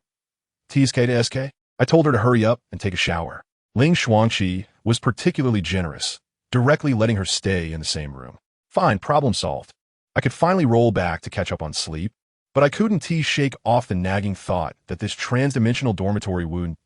TSK to SK? I told her to hurry up and take a shower. Ling Xuanqi was particularly generous, directly letting her stay in the same room. Fine, problem solved. I could finally roll back to catch up on sleep, but I couldn't shake off the nagging thought that this trans-dimensional dormitory would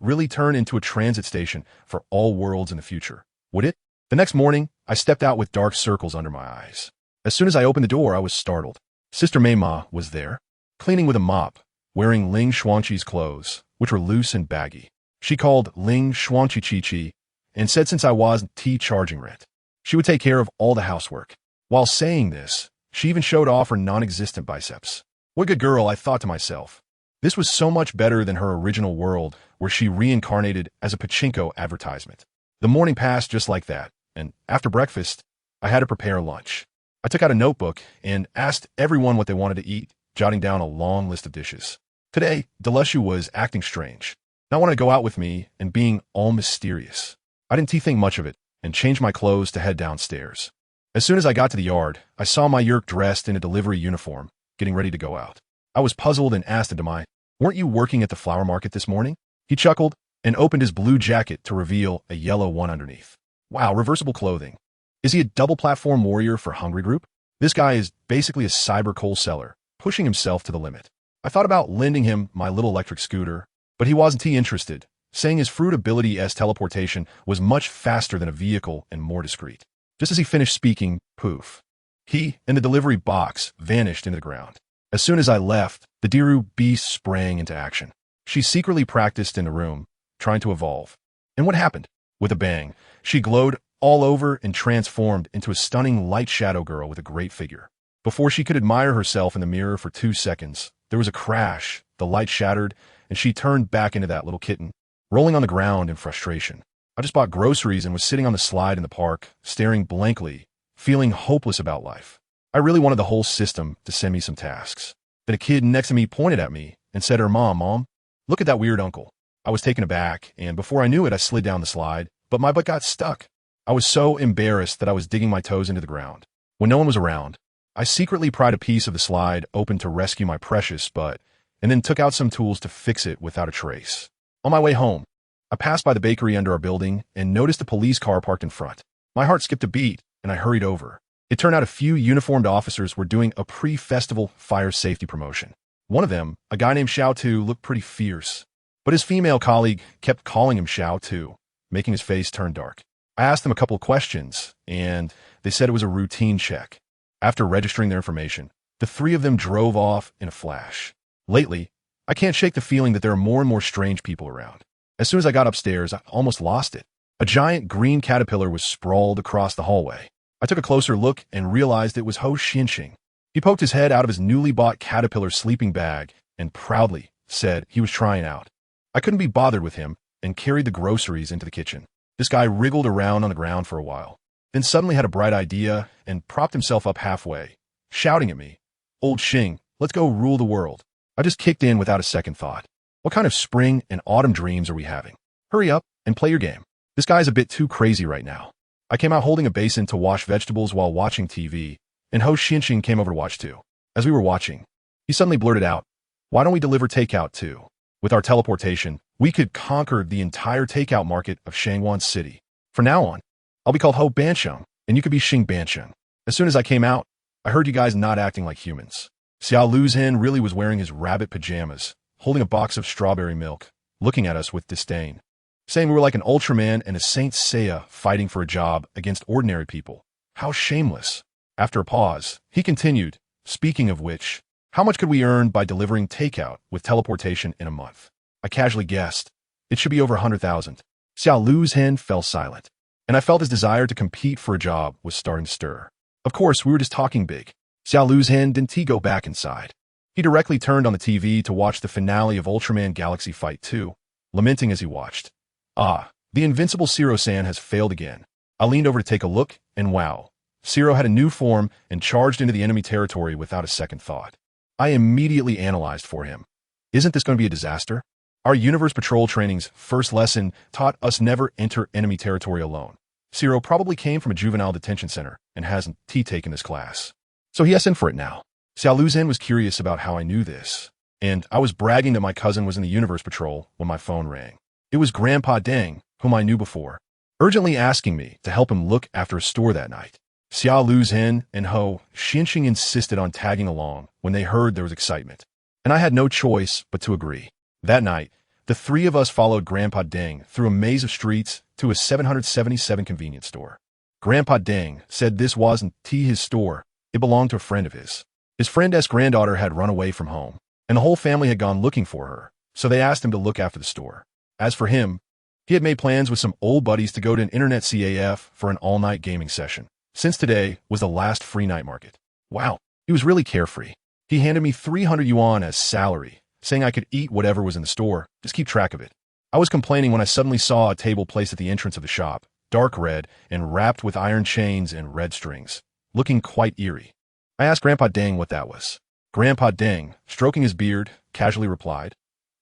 really turn into a transit station for all worlds in the future. Would it? The next morning, I stepped out with dark circles under my eyes. As soon as I opened the door, I was startled. Sister Meima was there, cleaning with a mop, wearing Ling Xuanqi's clothes, which were loose and baggy. She called Ling Xuanqi Chi-Chi and said since I wasn't charging rent, she would take care of all the housework. While saying this, she even showed off her non-existent biceps. What a good girl, I thought to myself. This was so much better than her original world where she reincarnated as a pachinko advertisement. The morning passed just like that, and after breakfast, I had to prepare lunch. I took out a notebook and asked everyone what they wanted to eat, jotting down a long list of dishes. Today, Delushu was acting strange, not wanting to go out with me and being all mysterious. I didn't think much of it and changed my clothes to head downstairs. As soon as I got to the yard, I saw my Yerk dressed in a delivery uniform, getting ready to go out. I was puzzled and asked Demai, Weren't you working at the flower market this morning? He chuckled and opened his blue jacket to reveal a yellow one underneath. Wow, reversible clothing. Is he a double platform warrior for Hungry Group? This guy is basically a cyber coal seller, pushing himself to the limit. I thought about lending him my little electric scooter, but he wasn't interested, saying his fruit ability-s teleportation was much faster than a vehicle and more discreet. Just as he finished speaking, poof. He and the delivery box vanished into the ground. As soon as I left, the Diru beast sprang into action. She secretly practiced in the room, trying to evolve. And what happened? With a bang, she glowed all over and transformed into a stunning light shadow girl with a great figure. Before she could admire herself in the mirror for 2 seconds, there was a crash, the light shattered, and she turned back into that little kitten, rolling on the ground in frustration. I just bought groceries and was sitting on the slide in the park, staring blankly, feeling hopeless about life. I really wanted the whole system to send me some tasks. Then a kid next to me pointed at me and said to her Mom, look at that weird uncle. I was taken aback, and before I knew it, I slid down the slide, but my butt got stuck. I was so embarrassed that I was digging my toes into the ground. When no one was around, I secretly pried a piece of the slide open to rescue my precious butt, and then took out some tools to fix it without a trace. On my way home, I passed by the bakery under our building and noticed a police car parked in front. My heart skipped a beat, and I hurried over. It turned out a few uniformed officers were doing a pre-festival fire safety promotion. One of them, a guy named Xiao Tu, looked pretty fierce, but his female colleague kept calling him Xiao Tu, making his face turn dark. I asked them a couple of questions, and they said it was a routine check. After registering their information, the 3 of them drove off in a flash. Lately, I can't shake the feeling that there are more and more strange people around. As soon as I got upstairs, I almost lost it. A giant green caterpillar was sprawled across the hallway. I took a closer look and realized it was Ho Xinguang. He poked his head out of his newly bought caterpillar sleeping bag and proudly said he was trying out. I couldn't be bothered with him and carried the groceries into the kitchen. This guy wriggled around on the ground for a while, then suddenly had a bright idea and propped himself up halfway, shouting at me, Old Xing, let's go rule the world. I just kicked in without a second thought. What kind of spring and autumn dreams are we having? Hurry up and play your game. This guy's a bit too crazy right now. I came out holding a basin to wash vegetables while watching TV, and Ho Xinguang came over to watch too. As we were watching, he suddenly blurted out, why don't we deliver takeout too? With our teleportation, we could conquer the entire takeout market of Xingguang City. From now on, I'll be called Ho Bansheng, and you could be Xing Bansheng. As soon as I came out, I heard you guys not acting like humans. Xiao Luzhen really was wearing his rabbit pajamas, holding a box of strawberry milk, looking at us with disdain, saying we were like an Ultraman and a Saint Seiya fighting for a job against ordinary people. How shameless. After a pause, he continued, speaking of which, how much could we earn by delivering takeout with teleportation in a month? I casually guessed. It should be over 100,000. Xiao Luzhen fell silent, and I felt his desire to compete for a job was starting to stir. Of course, we were just talking big. Xiao Luzhen didn't go back inside. He directly turned on the TV to watch the finale of Ultraman Galaxy Fight 2, lamenting as he watched. Ah, the invincible Zero-san has failed again. I leaned over to take a look, and wow, Zero had a new form and charged into the enemy territory without a second thought. I immediately analyzed for him. Isn't this going to be a disaster? Our Universe Patrol training's first lesson taught us never enter enemy territory alone. Zero probably came from a juvenile detention center and hasn't taken this class. So he has in for it now. Xiao Luzhen was curious about how I knew this, and I was bragging that my cousin was in the Universe Patrol when my phone rang. It was Grandpa Deng, whom I knew before, urgently asking me to help him look after a store that night. Xiao Luzhen and Ho Xinguang insisted on tagging along when they heard there was excitement, and I had no choice but to agree. That night, the 3 of us followed Grandpa Deng through a maze of streets to a 777 convenience store. Grandpa Deng said this wasn't his store, it belonged to a friend of his. His friend's granddaughter had run away from home, and the whole family had gone looking for her, so they asked him to look after the store. As for him, he had made plans with some old buddies to go to an internet CAF for an all-night gaming session, since today was the last free night market. Wow, he was really carefree. He handed me 300 yuan as salary, saying I could eat whatever was in the store, just keep track of it. I was complaining when I suddenly saw a table placed at the entrance of the shop, dark red and wrapped with iron chains and red strings, looking quite eerie. I asked Grandpa Deng what that was. Grandpa Deng, stroking his beard, casually replied,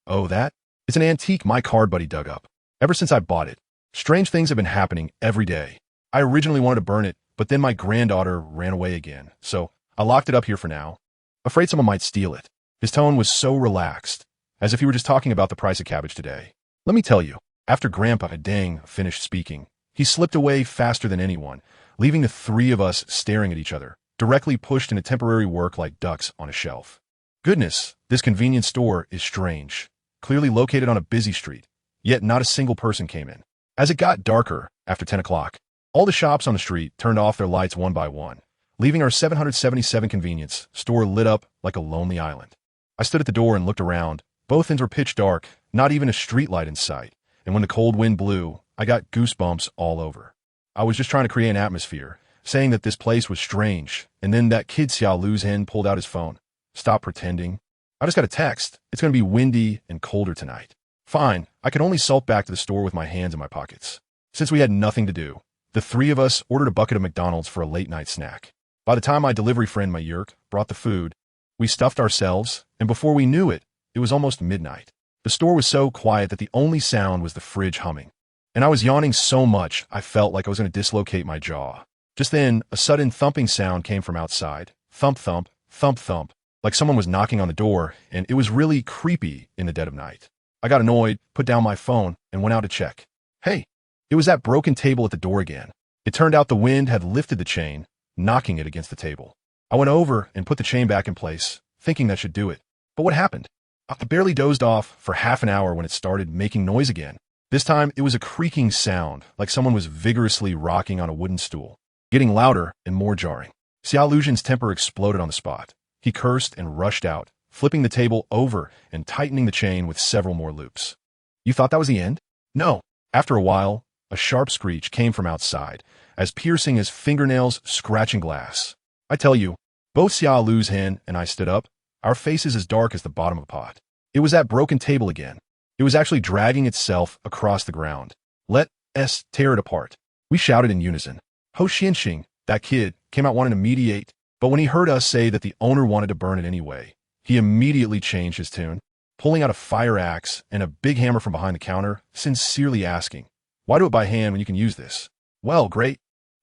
"Oh, that? It's an antique my card buddy dug up. Ever since I bought it, strange things have been happening every day. I originally wanted to burn it, but then my granddaughter ran away again, so I locked it up here for now. Afraid someone might steal it." His tone was so relaxed, as if he were just talking about the price of cabbage today. Let me tell you, after Grandpa Dang finished speaking, he slipped away faster than anyone, leaving the three of us staring at each other, directly pushed into temporary work like ducks on a shelf. Goodness, this convenience store is strange. Clearly located on a busy street, yet not a single person came in. As it got darker, after 10 o'clock, all the shops on the street turned off their lights one by one, leaving our 777 convenience store lit up like a lonely island. I stood at the door and looked around. Both ends were pitch dark, not even a street light in sight, and when the cold wind blew, I got goosebumps all over. I was just trying to create an atmosphere, saying that this place was strange, and then that kid Xiao Lu's hen pulled out his phone. Stop pretending. I just got a text. It's going to be windy and colder tonight. Fine, I could only sulk back to the store with my hands in my pockets. Since we had nothing to do, the three of us ordered a bucket of McDonald's for a late-night snack. By the time my delivery friend Mayurk brought the food, we stuffed ourselves, and before we knew it, it was almost midnight. The store was so quiet that the only sound was the fridge humming. And I was yawning so much, I felt like I was going to dislocate my jaw. Just then, a sudden thumping sound came from outside. Thump, thump, thump, thump, like someone was knocking on the door, and it was really creepy in the dead of night. I got annoyed, put down my phone, and went out to check. Hey, it was that broken table at the door again. It turned out the wind had lifted the chain, knocking it against the table. I went over and put the chain back in place, thinking that should do it. But what happened? I barely dozed off for half an hour when it started making noise again. This time, it was a creaking sound, like someone was vigorously rocking on a wooden stool, getting louder and more jarring. Xiao Luzhen's temper exploded on the spot. He cursed and rushed out, flipping the table over and tightening the chain with several more loops. You thought that was the end? No. After a while, a sharp screech came from outside, as piercing as fingernails scratching glass. I tell you, both Xiao Lu's hen and I stood up, our faces as dark as the bottom of a pot. It was that broken table again. It was actually dragging itself across the ground. Let us tear it apart. We shouted in unison. Ho Xianxing, that kid, came out wanting to mediate, but when he heard us say that the owner wanted to burn it anyway, he immediately changed his tune, pulling out a fire axe and a big hammer from behind the counter, sincerely asking, "Why do it by hand when you can use this?" Well, great.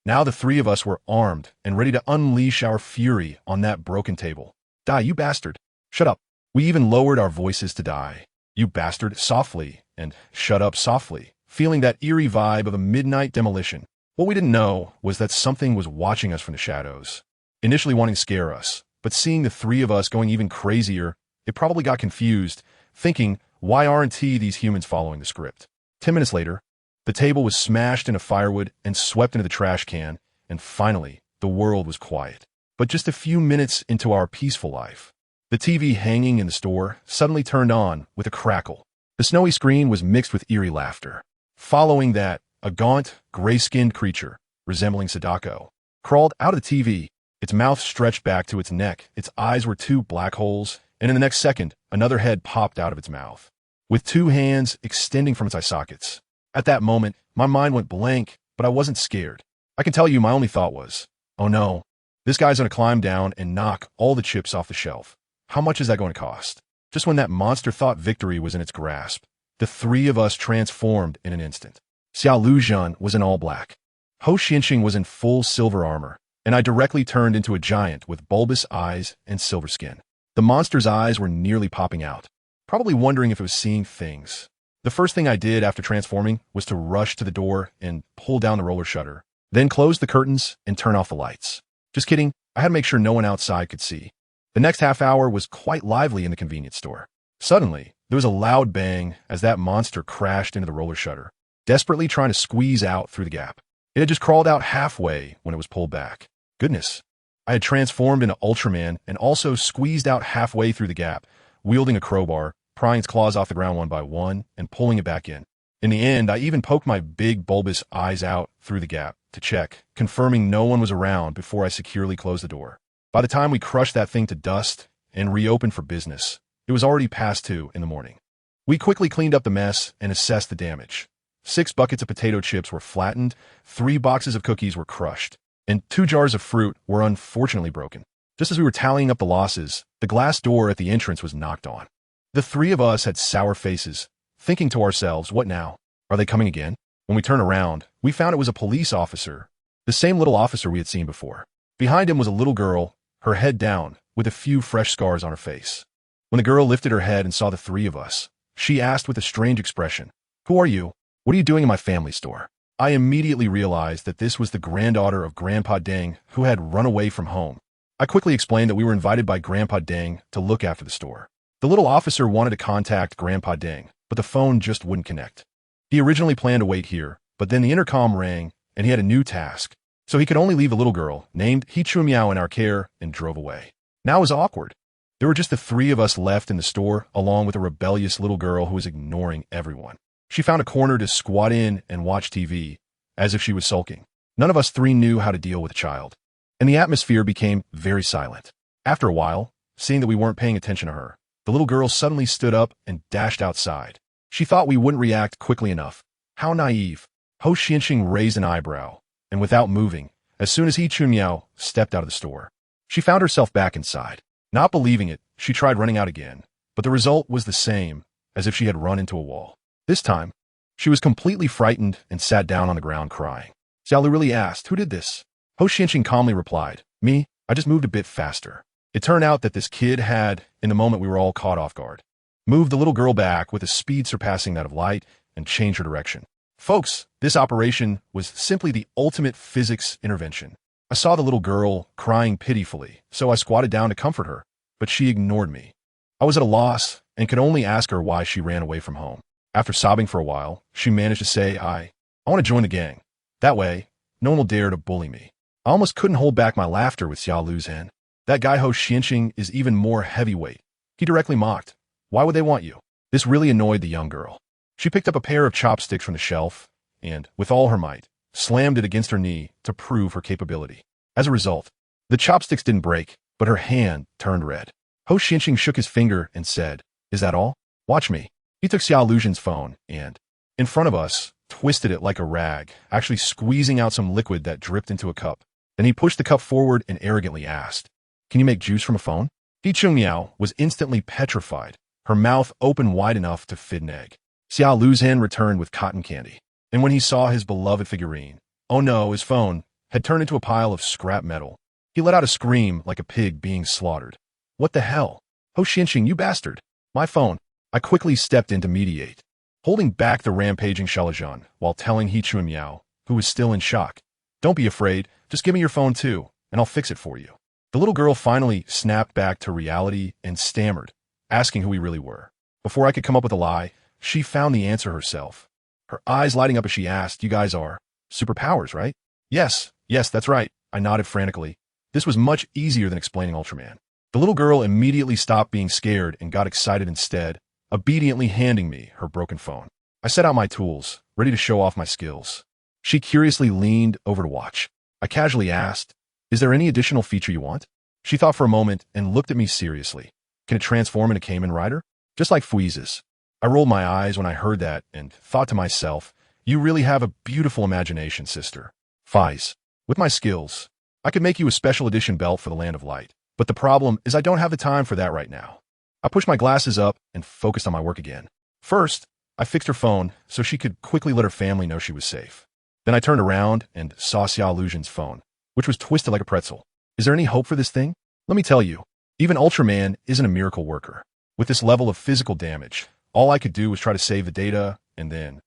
Now the three of us were armed and ready to unleash our fury on that broken table. Die, you bastard. Shut up. We even lowered our voices to die. You bastard, softly, and shut up softly, feeling that eerie vibe of a midnight demolition. What we didn't know was that something was watching us from the shadows, initially wanting to scare us, but seeing the three of us going even crazier, it probably got confused, thinking, why aren't these humans following the script? 10 minutes later, the table was smashed into firewood and swept into the trash can, and finally, the world was quiet. But just a few minutes into our peaceful life, the TV hanging in the store suddenly turned on with a crackle. The snowy screen was mixed with eerie laughter. Following that, a gaunt, gray-skinned creature, resembling Sadako, crawled out of the TV. Its mouth stretched back to its neck, its eyes were two black holes, and in the next second, another head popped out of its mouth, with two hands extending from its eye sockets. At that moment, my mind went blank, but I wasn't scared. I can tell you my only thought was, oh no, this guy's going to climb down and knock all the chips off the shelf. How much is that going to cost? Just when that monster thought victory was in its grasp, the three of us transformed in an instant. Xiao Luzhen was in all black. Ho Xianxing was in full silver armor, and I directly turned into a giant with bulbous eyes and silver skin. The monster's eyes were nearly popping out, probably wondering if it was seeing things. The first thing I did after transforming was to rush to the door and pull down the roller shutter, then close the curtains and turn off the lights. Just kidding, I had to make sure no one outside could see. The next half hour was quite lively in the convenience store. Suddenly, there was a loud bang as that monster crashed into the roller shutter, desperately trying to squeeze out through the gap. It had just crawled out halfway when it was pulled back. Goodness. I had transformed into Ultraman and also squeezed out halfway through the gap, wielding a crowbar, prying its claws off the ground one by one, and pulling it back in. In the end, I even poked my big bulbous eyes out through the gap to check, confirming no one was around before I securely closed the door. By the time we crushed that thing to dust and reopened for business, it was already past 2 in the morning. We quickly cleaned up the mess and assessed the damage. 6 buckets of potato chips were flattened, 3 boxes of cookies were crushed, and 2 jars of fruit were unfortunately broken. Just as we were tallying up the losses, the glass door at the entrance was knocked on. The three of us had sour faces, thinking to ourselves, what now? Are they coming again? When we turned around, we found it was a police officer, the same little officer we had seen before. Behind him was a little girl, her head down, with a few fresh scars on her face. When the girl lifted her head and saw the three of us, she asked with a strange expression, "Who are you? What are you doing in my family store?" I immediately realized that this was the granddaughter of Grandpa Deng, who had run away from home. I quickly explained that we were invited by Grandpa Deng to look after the store. The little officer wanted to contact Grandpa Deng, but the phone just wouldn't connect. He originally planned to wait here, but then the intercom rang, and he had a new task. So he could only leave a little girl, named He Chumiao, in our care, and drove away. Now it was awkward. There were just the three of us left in the store, along with a rebellious little girl who was ignoring everyone. She found a corner to squat in and watch TV, as if she was sulking. None of us three knew how to deal with a child, and the atmosphere became very silent. After a while, seeing that we weren't paying attention to her, the little girl suddenly stood up and dashed outside. She thought we wouldn't react quickly enough. How naive. Ho Xianxing raised an eyebrow, and without moving, as soon as He Chumiao stepped out of the store, she found herself back inside. Not believing it, she tried running out again, but the result was the same, as if she had run into a wall. This time, she was completely frightened and sat down on the ground crying. Xiaolu really asked, "Who did this?" Ho Xianxing calmly replied, "Me, I just moved a bit faster." It turned out that this kid had, in the moment we were all caught off guard, moved the little girl back with a speed surpassing that of light and changed her direction. Folks, this operation was simply the ultimate physics intervention. I saw the little girl crying pitifully, so I squatted down to comfort her, but she ignored me. I was at a loss and could only ask her why she ran away from home. After sobbing for a while, she managed to say, I want to join the gang. That way, no one will dare to bully me." I almost couldn't hold back my laughter with Xiao Lu's hand. That guy Ho Xianxing is even more heavyweight. He directly mocked, "Why would they want you?" This really annoyed the young girl. She picked up a pair of chopsticks from the shelf and, with all her might, slammed it against her knee to prove her capability. As a result, the chopsticks didn't break, but her hand turned red. Ho Xianxing shook his finger and said, "Is that all? Watch me." He took Xiao Lujian's phone and, in front of us, twisted it like a rag, actually squeezing out some liquid that dripped into a cup. Then he pushed the cup forward and arrogantly asked, "Can you make juice from a phone?" He Chungmiao was instantly petrified, her mouth open wide enough to fit an egg. Xiao Lujian returned with cotton candy, and when he saw his beloved figurine, oh no, his phone had turned into a pile of scrap metal. He let out a scream like a pig being slaughtered. "What the hell? Ho Xianxing, you bastard! My phone!" I quickly stepped in to mediate, holding back the rampaging Shelajan while telling He Chunmiao, who was still in shock, "Don't be afraid, just give me your phone too, and I'll fix it for you." The little girl finally snapped back to reality and stammered, asking who we really were. Before I could come up with a lie, she found the answer herself, her eyes lighting up as she asked, "You guys are superpowers, right?" Yes, that's right," I nodded frantically. This was much easier than explaining Ultraman. The little girl immediately stopped being scared and got excited instead, obediently handing me her broken phone. I set out my tools, ready to show off my skills. She curiously leaned over to watch. I casually asked, "Is there any additional feature you want?" She thought for a moment and looked at me seriously. "Can it transform into Kamen Rider? Just like Fuize's?" I rolled my eyes when I heard that and thought to myself, "You really have a beautiful imagination, sister." Fize. With my skills, I could make you a special edition belt for the Land of Light, but the problem is I don't have the time for that right now. I pushed my glasses up and focused on my work again. First, I fixed her phone so she could quickly let her family know she was safe. Then I turned around and saw Xiao Lujian's phone, which was twisted like a pretzel. Is there any hope for this thing? Let me tell you, even Ultraman isn't a miracle worker. With this level of physical damage, all I could do was try to save the data, and then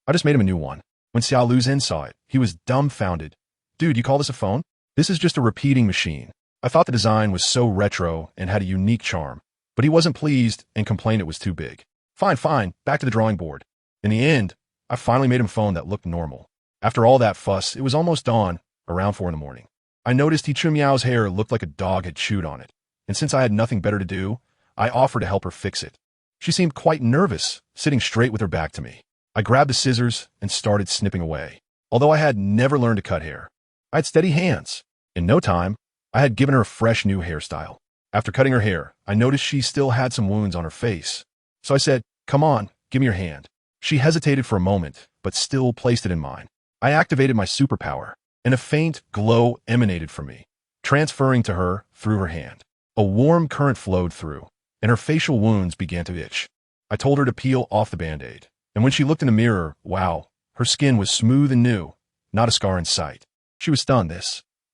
I just made him a new one. When Xiao Lujian saw it, he was dumbfounded. "Dude, you call this a phone? This is just a repeating machine." I thought the design was so retro and had a unique charm, but he wasn't pleased and complained it was too big. Fine, back to the drawing board. In the end, I finally made him a phone that looked normal. After all that fuss, it was almost dawn, around 4 in the morning. I noticed He Chumiao's hair looked like a dog had chewed on it, and since I had nothing better to do, I offered to help her fix it. She seemed quite nervous, sitting straight with her back to me. I grabbed the scissors and started snipping away. Although I had never learned to cut hair, I had steady hands. In no time, I had given her a fresh new hairstyle. After cutting her hair, I noticed she still had some wounds on her face. So I said, "Come on, give me your hand." She hesitated for a moment, but still placed it in mine. I activated my superpower, and a faint glow emanated from me, transferring to her through her hand. A warm current flowed through, and her facial wounds began to itch. I told her to peel off the Band-Aid, and when she looked in the mirror, wow, her skin was smooth and new, not a scar in sight. She was stunned.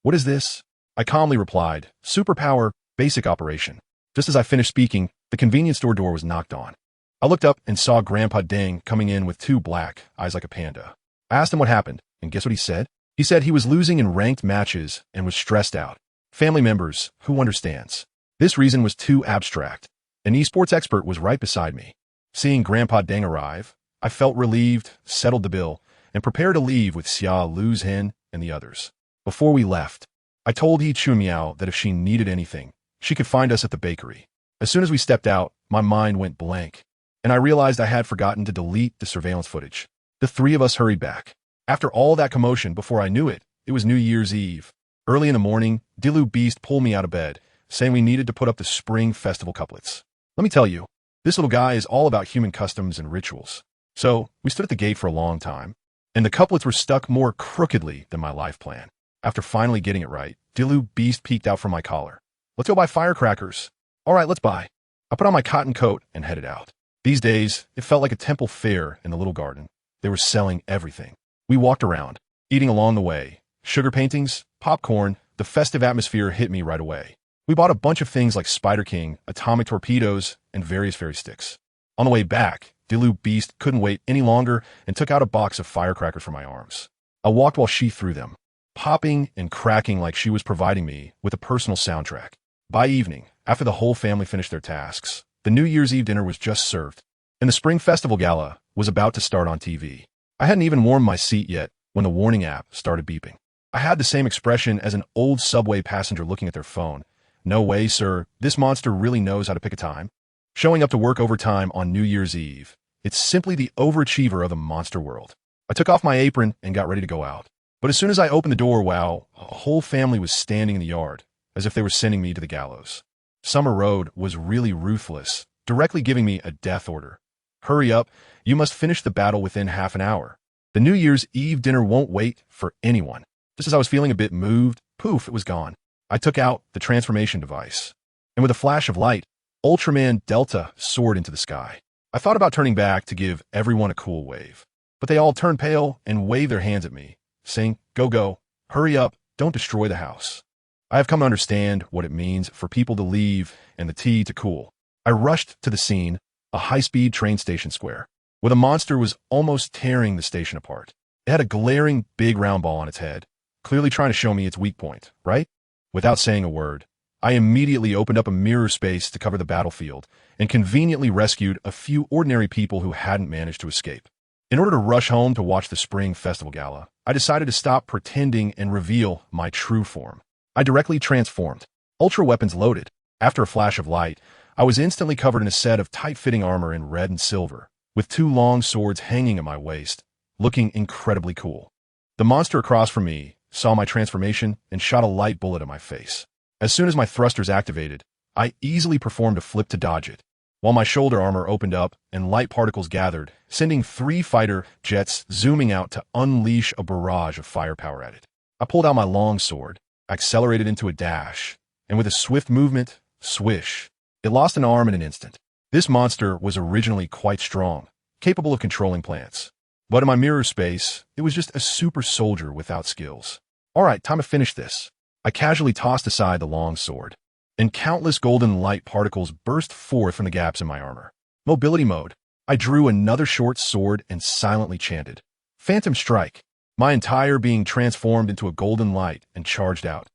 What is this?" I calmly replied, "Superpower, basic operation." Just as I finished speaking, The convenience store door was knocked on. I looked up and saw Grandpa Deng coming in with two black eyes like a panda. I asked him what happened, and guess what he said? He said he was losing in ranked matches and was stressed out. Family members, who understands? This reason was too abstract. An esports expert was right beside me. Seeing Grandpa Deng arrive, I felt relieved, settled the bill, and prepared to leave with Xia Lu's Hen and the others. Before we left, I told He Chumiao that if she needed anything, she could find us at the bakery. As soon as we stepped out, my mind went blank, and I realized I had forgotten to delete the surveillance footage. The three of us hurried back. After all that commotion, before I knew it, it was New Year's Eve. Early in the morning, Dilu Beast pulled me out of bed, saying we needed to put up the Spring Festival couplets. Let me tell you, this little guy is all about human customs and rituals. So, we stood at the gate for a long time, and the couplets were stuck more crookedly than my life plan. After finally getting it right, Dilu Beast peeked out from my collar. Let's go buy firecrackers. All right, let's buy. I put on my cotton coat and headed out. These days, it felt like a temple fair in the little garden. They were selling everything. We walked around, eating along the way. Sugar paintings, popcorn, the festive atmosphere hit me right away. We bought a bunch of things like Spider King, atomic torpedoes, and various fairy sticks. On the way back, Dilu Beast couldn't wait any longer and took out a box of firecrackers from my arms. I walked while she threw them, popping and cracking like she was providing me with a personal soundtrack. By evening, after the whole family finished their tasks, the New Year's Eve dinner was just served, and the Spring Festival Gala was about to start on TV. I hadn't even warmed my seat yet when the warning app started beeping. I had the same expression as an old subway passenger looking at their phone. No way, sir, this monster really knows how to pick a time. Showing up to work overtime on New Year's Eve. It's simply the overachiever of the monster world. I took off my apron and got ready to go out. But as soon as I opened the door, wow, a whole family was standing in the yard, as if they were sending me to the gallows. Summer Road was really ruthless, directly giving me a death order. Hurry up, you must finish the battle within half an hour. The New Year's Eve dinner won't wait for anyone. Just as I was feeling a bit moved, poof, it was gone. I took out the transformation device, and with a flash of light, Ultraman Delta soared into the sky. I thought about turning back to give everyone a cool wave, but they all turned pale and waved their hands at me, saying, go, hurry up, don't destroy the house. I have come to understand what it means for people to leave and the tea to cool. I rushed to the scene, a high-speed train station square, where the monster was almost tearing the station apart. It had a glaring big round ball on its head, clearly trying to show me its weak point, right? Without saying a word, I immediately opened up a mirror space to cover the battlefield and conveniently rescued a few ordinary people who hadn't managed to escape. In order to rush home to watch the Spring Festival Gala, I decided to stop pretending and reveal my true form. I directly transformed, ultra weapons loaded. After a flash of light, I was instantly covered in a set of tight-fitting armor in red and silver, with two long swords hanging at my waist, looking incredibly cool. The monster across from me saw my transformation and shot a light bullet at my face. As soon as my thrusters activated, I easily performed a flip to dodge it, while my shoulder armor opened up and light particles gathered, sending 3 fighter jets zooming out to unleash a barrage of firepower at it. I pulled out my long sword, accelerated into a dash, and with a swift movement, swish, it lost an arm in an instant. This monster was originally quite strong, capable of controlling plants. But in my mirror space, it was just a super soldier without skills. All right, time to finish this. I casually tossed aside the long sword, and countless golden light particles burst forth from the gaps in my armor. Mobility mode. I drew another short sword and silently chanted, Phantom Strike, my entire being transformed into a golden light and charged out,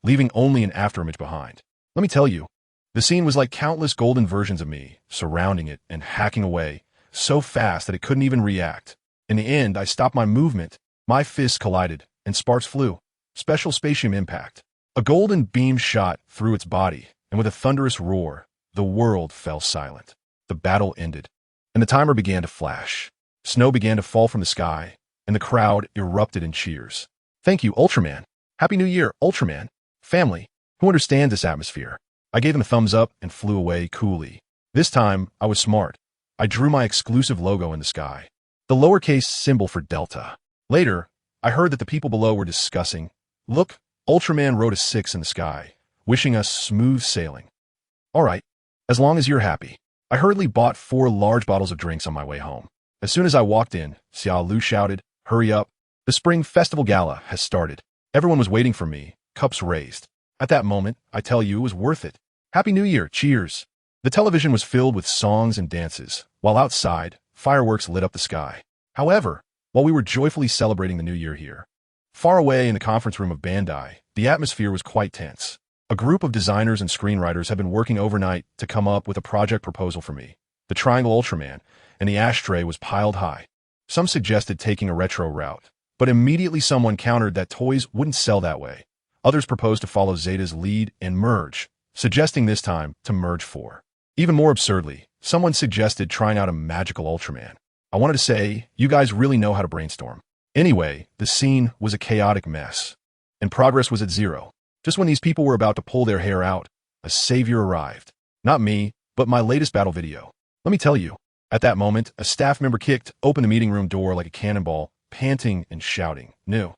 leaving only an afterimage behind. Let me tell you, the scene was like countless golden versions of me, surrounding it and hacking away, so fast that it couldn't even react. In the end, I stopped my movement, my fists collided, and sparks flew. Special spatium impact. A golden beam shot through its body, and with a thunderous roar, the world fell silent. The battle ended, and the timer began to flash. Snow began to fall from the sky, and the crowd erupted in cheers. Thank you, Ultraman. Happy New Year, Ultraman. Family, who understands this atmosphere. I gave him a thumbs up and flew away coolly. This time, I was smart. I drew my exclusive logo in the sky, the lowercase symbol for Delta. Later, I heard that the people below were discussing, look, Ultraman wrote a 6 in the sky, wishing us smooth sailing. All right, as long as you're happy. I hurriedly bought 4 large bottles of drinks on my way home. As soon as I walked in, Xia Lu shouted, hurry up, the Spring Festival Gala has started. Everyone was waiting for me, cups raised. At that moment, I tell you, it was worth it. Happy New Year, cheers. The television was filled with songs and dances, while outside, fireworks lit up the sky. However, while we were joyfully celebrating the new year here, far away in the conference room of Bandai, the atmosphere was quite tense. A group of designers and screenwriters had been working overnight to come up with a project proposal for me. The Triangle Ultraman, and the ashtray was piled high. Some suggested taking a retro route, but immediately someone countered that toys wouldn't sell that way. Others proposed to follow Zeta's lead and merge, suggesting this time to merge 4. Even more absurdly, someone suggested trying out a magical Ultraman. I wanted to say, you guys really know how to brainstorm. Anyway, the scene was a chaotic mess, and progress was at 0. Just when these people were about to pull their hair out, a savior arrived. Not me, but my latest battle video. Let me tell you, at that moment, a staff member kicked open the meeting room door like a cannonball, panting and shouting, New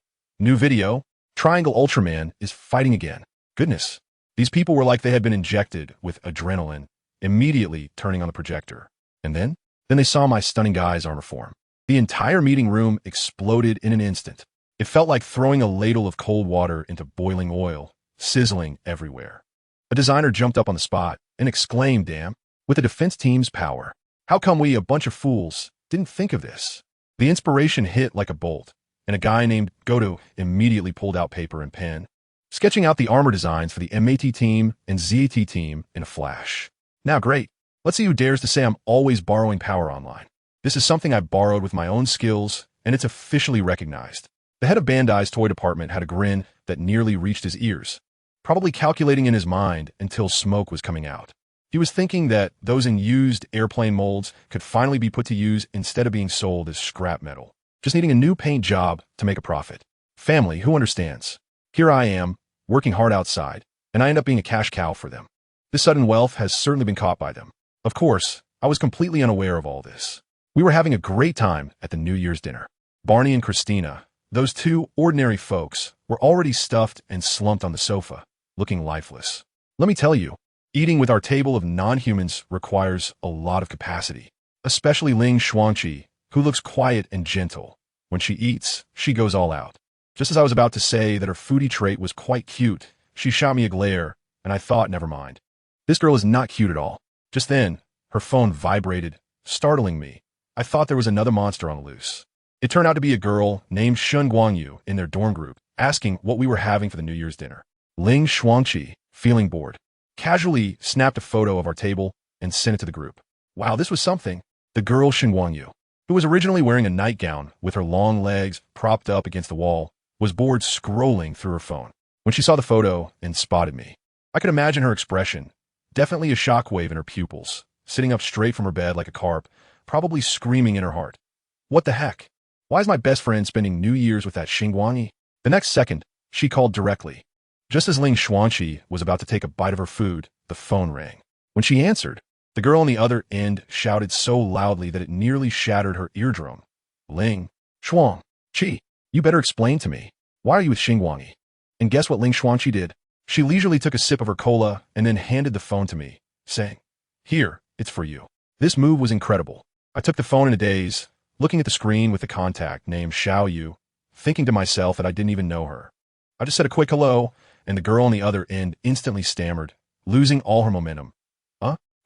video? Triangle Ultraman is fighting again. Goodness. These people were like they had been injected with adrenaline, immediately turning on the projector. And then they saw my stunning guy's armor form. The entire meeting room exploded in an instant. It felt like throwing a ladle of cold water into boiling oil, sizzling everywhere. A designer jumped up on the spot and exclaimed, damn, with the defense team's power. How come we, a bunch of fools, didn't think of this? The inspiration hit like a bolt, and a guy named Goto immediately pulled out paper and pen, sketching out the armor designs for the MAT team and ZAT team in a flash. Now great, let's see who dares to say I'm always borrowing power online. This is something I borrowed with my own skills, and it's officially recognized. The head of Bandai's toy department had a grin that nearly reached his ears, probably calculating in his mind until smoke was coming out. He was thinking that those in used airplane molds could finally be put to use instead of being sold as scrap metal, just needing a new paint job to make a profit. Family, who understands? Here I am, working hard outside, and I end up being a cash cow for them. This sudden wealth has certainly been caught by them. Of course, I was completely unaware of all this. We were having a great time at the New Year's dinner. Barney and Christina, those two ordinary folks, were already stuffed and slumped on the sofa, looking lifeless. Let me tell you, eating with our table of non-humans requires a lot of capacity, especially Ling Xuangqi, who looks quiet and gentle. When she eats, she goes all out. Just as I was about to say that her foodie trait was quite cute, she shot me a glare, and I thought, never mind. This girl is not cute at all. Just then, her phone vibrated, startling me. I thought there was another monster on the loose. It turned out to be a girl named Xingguang in their dorm group, asking what we were having for the New Year's dinner. Ling Xuangqi, feeling bored, casually snapped a photo of our table and sent it to the group. Wow, this was something. The girl Xingguang, who was originally wearing a nightgown with her long legs propped up against the wall, was bored scrolling through her phone. When she saw the photo and spotted me, I could imagine her expression. Definitely a shockwave in her pupils, sitting up straight from her bed like a carp, probably screaming in her heart. What the heck? Why is my best friend spending New Year's with that Xingguang? The next second, she called directly. Just as Ling Xuangqi was about to take a bite of her food, the phone rang. When she answered, the girl on the other end shouted so loudly that it nearly shattered her eardrum. Ling Xuangqi, you better explain to me. Why are you with Xingguang? And guess what Ling Xuangqi did? She leisurely took a sip of her cola and then handed the phone to me, saying, Here, it's for you. This move was incredible. I took the phone in a daze, looking at the screen with the contact named Xiao Yu, thinking to myself that I didn't even know her. I just said a quick hello, and the girl on the other end instantly stammered, losing all her momentum.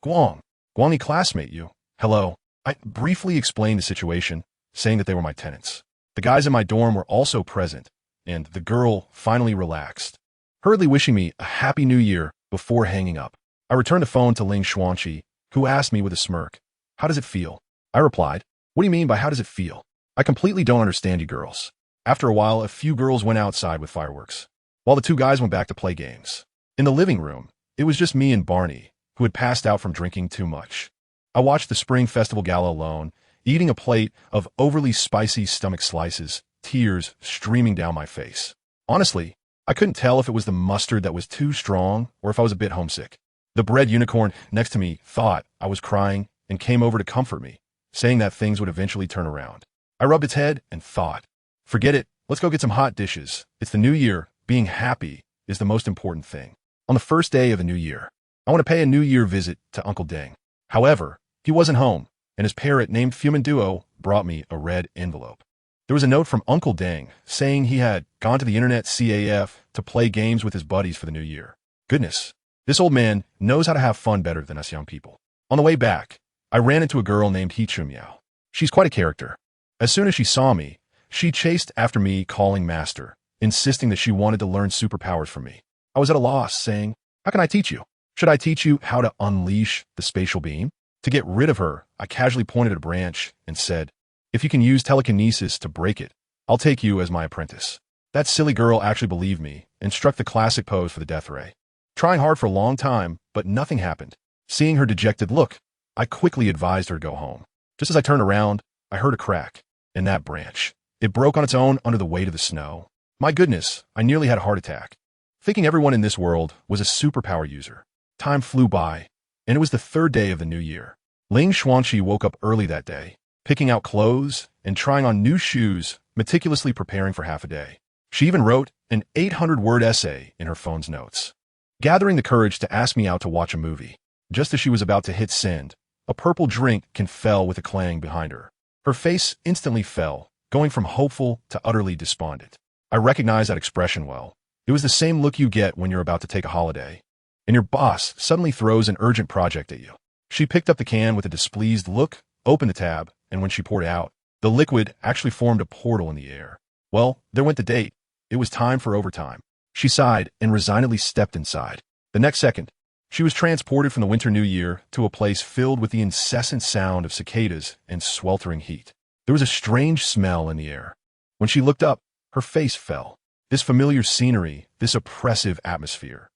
Guangi classmate you. Hello. I briefly explained the situation, saying that they were my tenants. The guys in my dorm were also present, and the girl finally relaxed, hurriedly wishing me a happy new year before hanging up. I returned the phone to Ling Xuangqi, who asked me with a smirk, How does it feel? I replied, What do you mean by how does it feel? I completely don't understand you girls. After a while, a few girls went outside with fireworks, while the two guys went back to play games. In the living room, it was just me and Barney, who had passed out from drinking too much. I watched the Spring Festival Gala alone, eating a plate of overly spicy stomach slices, tears streaming down my face. Honestly, I couldn't tell if it was the mustard that was too strong or if I was a bit homesick. The bread unicorn next to me thought I was crying and came over to comfort me, saying that things would eventually turn around. I rubbed its head and thought, Forget it, let's go get some hot dishes. It's the new year. Being happy is the most important thing. On the first day of the new year, I want to pay a New Year visit to Uncle Deng. However, he wasn't home, and his parrot named Fumin Duo brought me a red envelope. There was a note from Uncle Deng saying he had gone to the internet CAF to play games with his buddies for the new year. Goodness, This old man knows how to have fun better than us young people. On the way back, I ran into a girl named Xingguang. She's quite a character. As soon as she saw me, she chased after me calling master, insisting that she wanted to learn superpowers from me. I was at a loss, saying, "How can I teach you? Should I teach you how to unleash the spatial beam?" To get rid of her, I casually pointed at a branch and said, "If you can use telekinesis to break it, I'll take you as my apprentice." That silly girl actually believed me and struck the classic pose for the death ray. Trying hard for a long time, but nothing happened. Seeing her dejected look, I quickly advised her to go home. Just as I turned around, I heard a crack in that branch. It broke on its own under the weight of the snow. My goodness, I nearly had a heart attack. Thinking everyone in this world was a superpower user. Time flew by, and it was the third day of the new year. Ling Xuanqi woke up early that day, picking out clothes and trying on new shoes, meticulously preparing for half a day. She even wrote an 800-word essay in her phone's notes. Gathering the courage to ask me out to watch a movie. Just as she was about to hit send, a purple drink fell with a clang behind her. Her face instantly fell, going from hopeful to utterly despondent. I recognized that expression well. It was the same look you get when you're about to take a holiday, and your boss suddenly throws an urgent project at you. She picked up the can with a displeased look, opened the tab, and when she poured it out, the liquid actually formed a portal in the air. Well, there went the date. It was time for overtime. She sighed and resignedly stepped inside. The next second, she was transported from the winter new year to a place filled with the incessant sound of cicadas and sweltering heat. There was a strange smell in the air. When she looked up, her face fell. This familiar scenery, this oppressive atmosphere.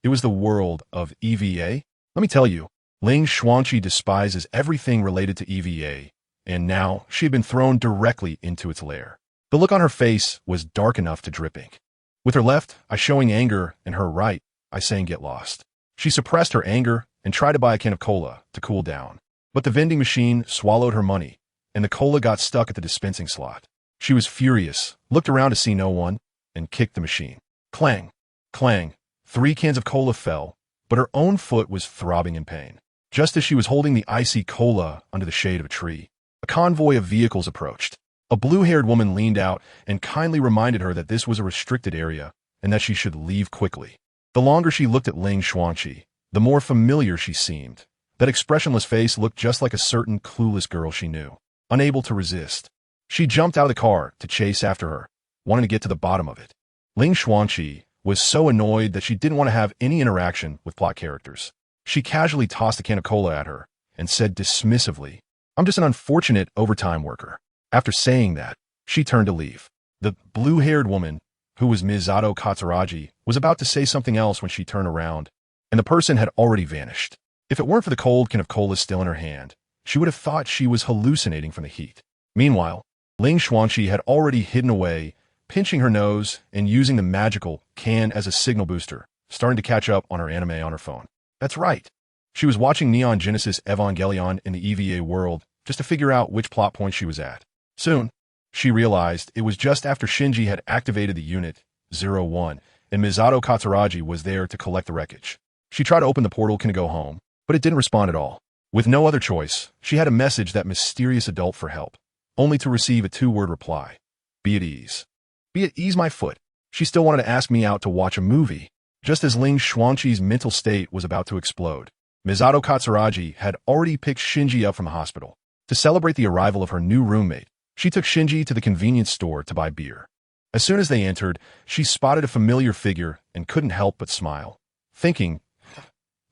It was the world of EVA. Let me tell you, Ling Xuanqi despises everything related to EVA, and now she had been thrown directly into its lair. The look on her face was dark enough to drip ink. With her left, I showing anger, and her right, I saying get lost. She suppressed her anger and tried to buy a can of cola to cool down. But the vending machine swallowed her money, and the cola got stuck at the dispensing slot. She was furious, looked around to see no one, and kicked the machine. Clang, clang. 3 cans of cola fell, but her own foot was throbbing in pain. Just as she was holding the icy cola under the shade of a tree, a convoy of vehicles approached. A blue-haired woman leaned out and kindly reminded her that this was a restricted area and that she should leave quickly. The longer she looked at Ling Xuanqi, the more familiar she seemed. That expressionless face looked just like a certain clueless girl she knew, unable to resist. She jumped out of the car to chase after her, wanting to get to the bottom of it. Ling Xuanqi was so annoyed that she didn't want to have any interaction with plot characters. She casually tossed a can of cola at her and said dismissively, "I'm just an unfortunate overtime worker." After saying that, she turned to leave. The blue-haired woman, who was Misato Katsuragi, was about to say something else when she turned around, and the person had already vanished. If it weren't for the cold can of cola still in her hand, she would have thought she was hallucinating from the heat. Meanwhile, Ling Xuanqi had already hidden away, pinching her nose and using the magical can as a signal booster, starting to catch up on her anime on her phone. That's right. She was watching Neon Genesis Evangelion in the EVA world just to figure out which plot point she was at. Soon, she realized it was just after Shinji had activated the Unit 01, and Misato Katsuragi was there to collect the wreckage. She tried to open the portal to go home, but it didn't respond at all. With no other choice, she had to message that mysterious adult for help, only to receive a 2-word reply. Be at ease. Be at ease, my foot. She still wanted to ask me out to watch a movie. Just as Ling Xuanqi's mental state was about to explode, Misato Katsuragi had already picked Shinji up from the hospital. To celebrate the arrival of her new roommate, she took Shinji to the convenience store to buy beer. As soon as they entered, she spotted a familiar figure and couldn't help but smile, thinking,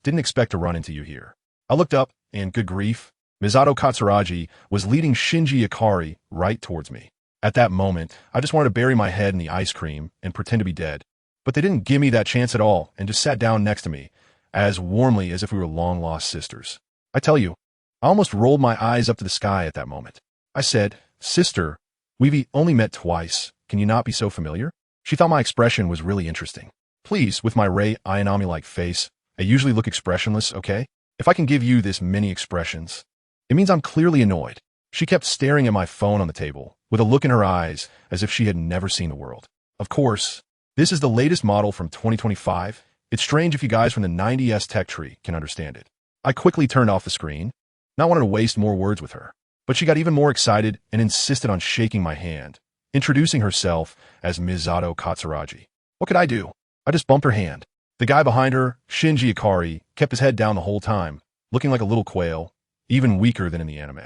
"Didn't expect to run into you here." I looked up, and good grief, Misato Katsuragi was leading Shinji Ikari right towards me. At that moment, I just wanted to bury my head in the ice cream and pretend to be dead. But they didn't give me that chance at all and just sat down next to me, as warmly as if we were long-lost sisters. I tell you, I almost rolled my eyes up to the sky at that moment. I said, "Sister, we've only met twice. Can you not be so familiar?" She thought my expression was really interesting. "Please, with my Rei Ayanami-like face, I usually look expressionless, okay? If I can give you this many expressions, it means I'm clearly annoyed." She kept staring at my phone on the table, with a look in her eyes as if she had never seen the world. Of course, this is the latest model from 2025. It's strange if you guys from the 90s tech tree can understand it. I quickly turned off the screen, not wanting to waste more words with her. But she got even more excited and insisted on shaking my hand, introducing herself as Misato Katsuragi. What could I do? I just bumped her hand. The guy behind her, Shinji Ikari, kept his head down the whole time, looking like a little quail, even weaker than in the anime.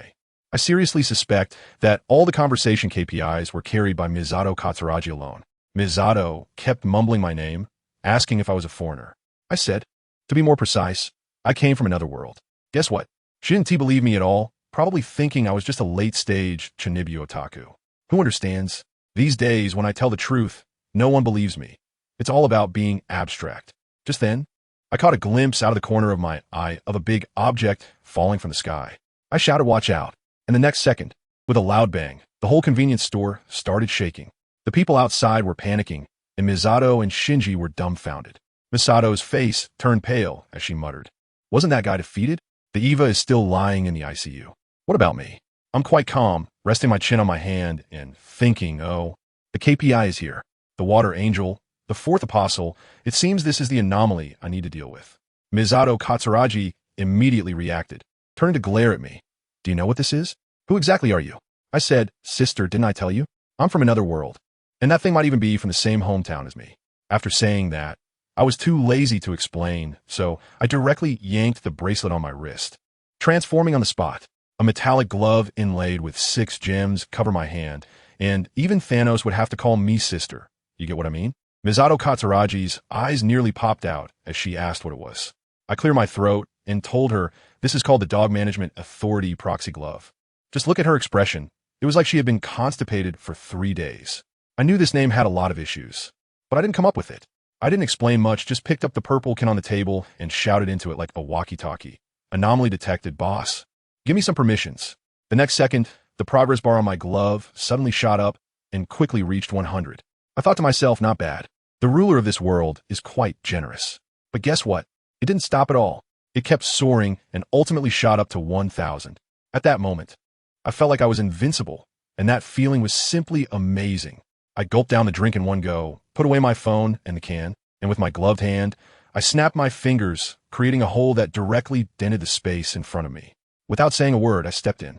I seriously suspect that all the conversation KPIs were carried by Misato Katsuragi alone. Misato kept mumbling my name, asking if I was a foreigner. I said, to be more precise, I came from another world. Guess what? She didn't believe me at all, probably thinking I was just a late-stage Chinibu otaku. Who understands? These days, when I tell the truth, no one believes me. It's all about being abstract. Just then, I caught a glimpse out of the corner of my eye of a big object falling from the sky. I shouted, "Watch out!" And the next second, with a loud bang, the whole convenience store started shaking. The people outside were panicking, and Misato and Shinji were dumbfounded. Misato's face turned pale as she muttered, "Wasn't that guy defeated? The Eva is still lying in the ICU." What about me? I'm quite calm, resting my chin on my hand and thinking, oh, the KPI is here. The water angel, the fourth apostle. It seems this is the anomaly I need to deal with. Misato Katsuragi immediately reacted, turning to glare at me. "Do you know what this is? Who exactly are you?" I said, "Sister, didn't I tell you? I'm from another world. And that thing might even be from the same hometown as me." After saying that, I was too lazy to explain, so I directly yanked the bracelet on my wrist. Transforming on the spot, a metallic glove inlaid with 6 gems covered my hand, and even Thanos would have to call me sister. You get what I mean? Misato Katsuragi's eyes nearly popped out as she asked what it was. I cleared my throat and told her this is called the Dog Management Authority Proxy Glove. Just look at her expression. It was like she had been constipated for 3 days. I knew this name had a lot of issues, but I didn't come up with it. I didn't explain much, just picked up the purple can on the table and shouted into it like a walkie-talkie. "Anomaly detected, boss. Give me some permissions." The next second, the progress bar on my glove suddenly shot up and quickly reached 100. I thought to myself, not bad. The ruler of this world is quite generous. But guess what? It didn't stop at all. It kept soaring and ultimately shot up to 1,000. At that moment, I felt like I was invincible, and that feeling was simply amazing. I gulped down the drink in one go, put away my phone and the can, and with my gloved hand, I snapped my fingers, creating a hole that directly dented the space in front of me. Without saying a word, I stepped in.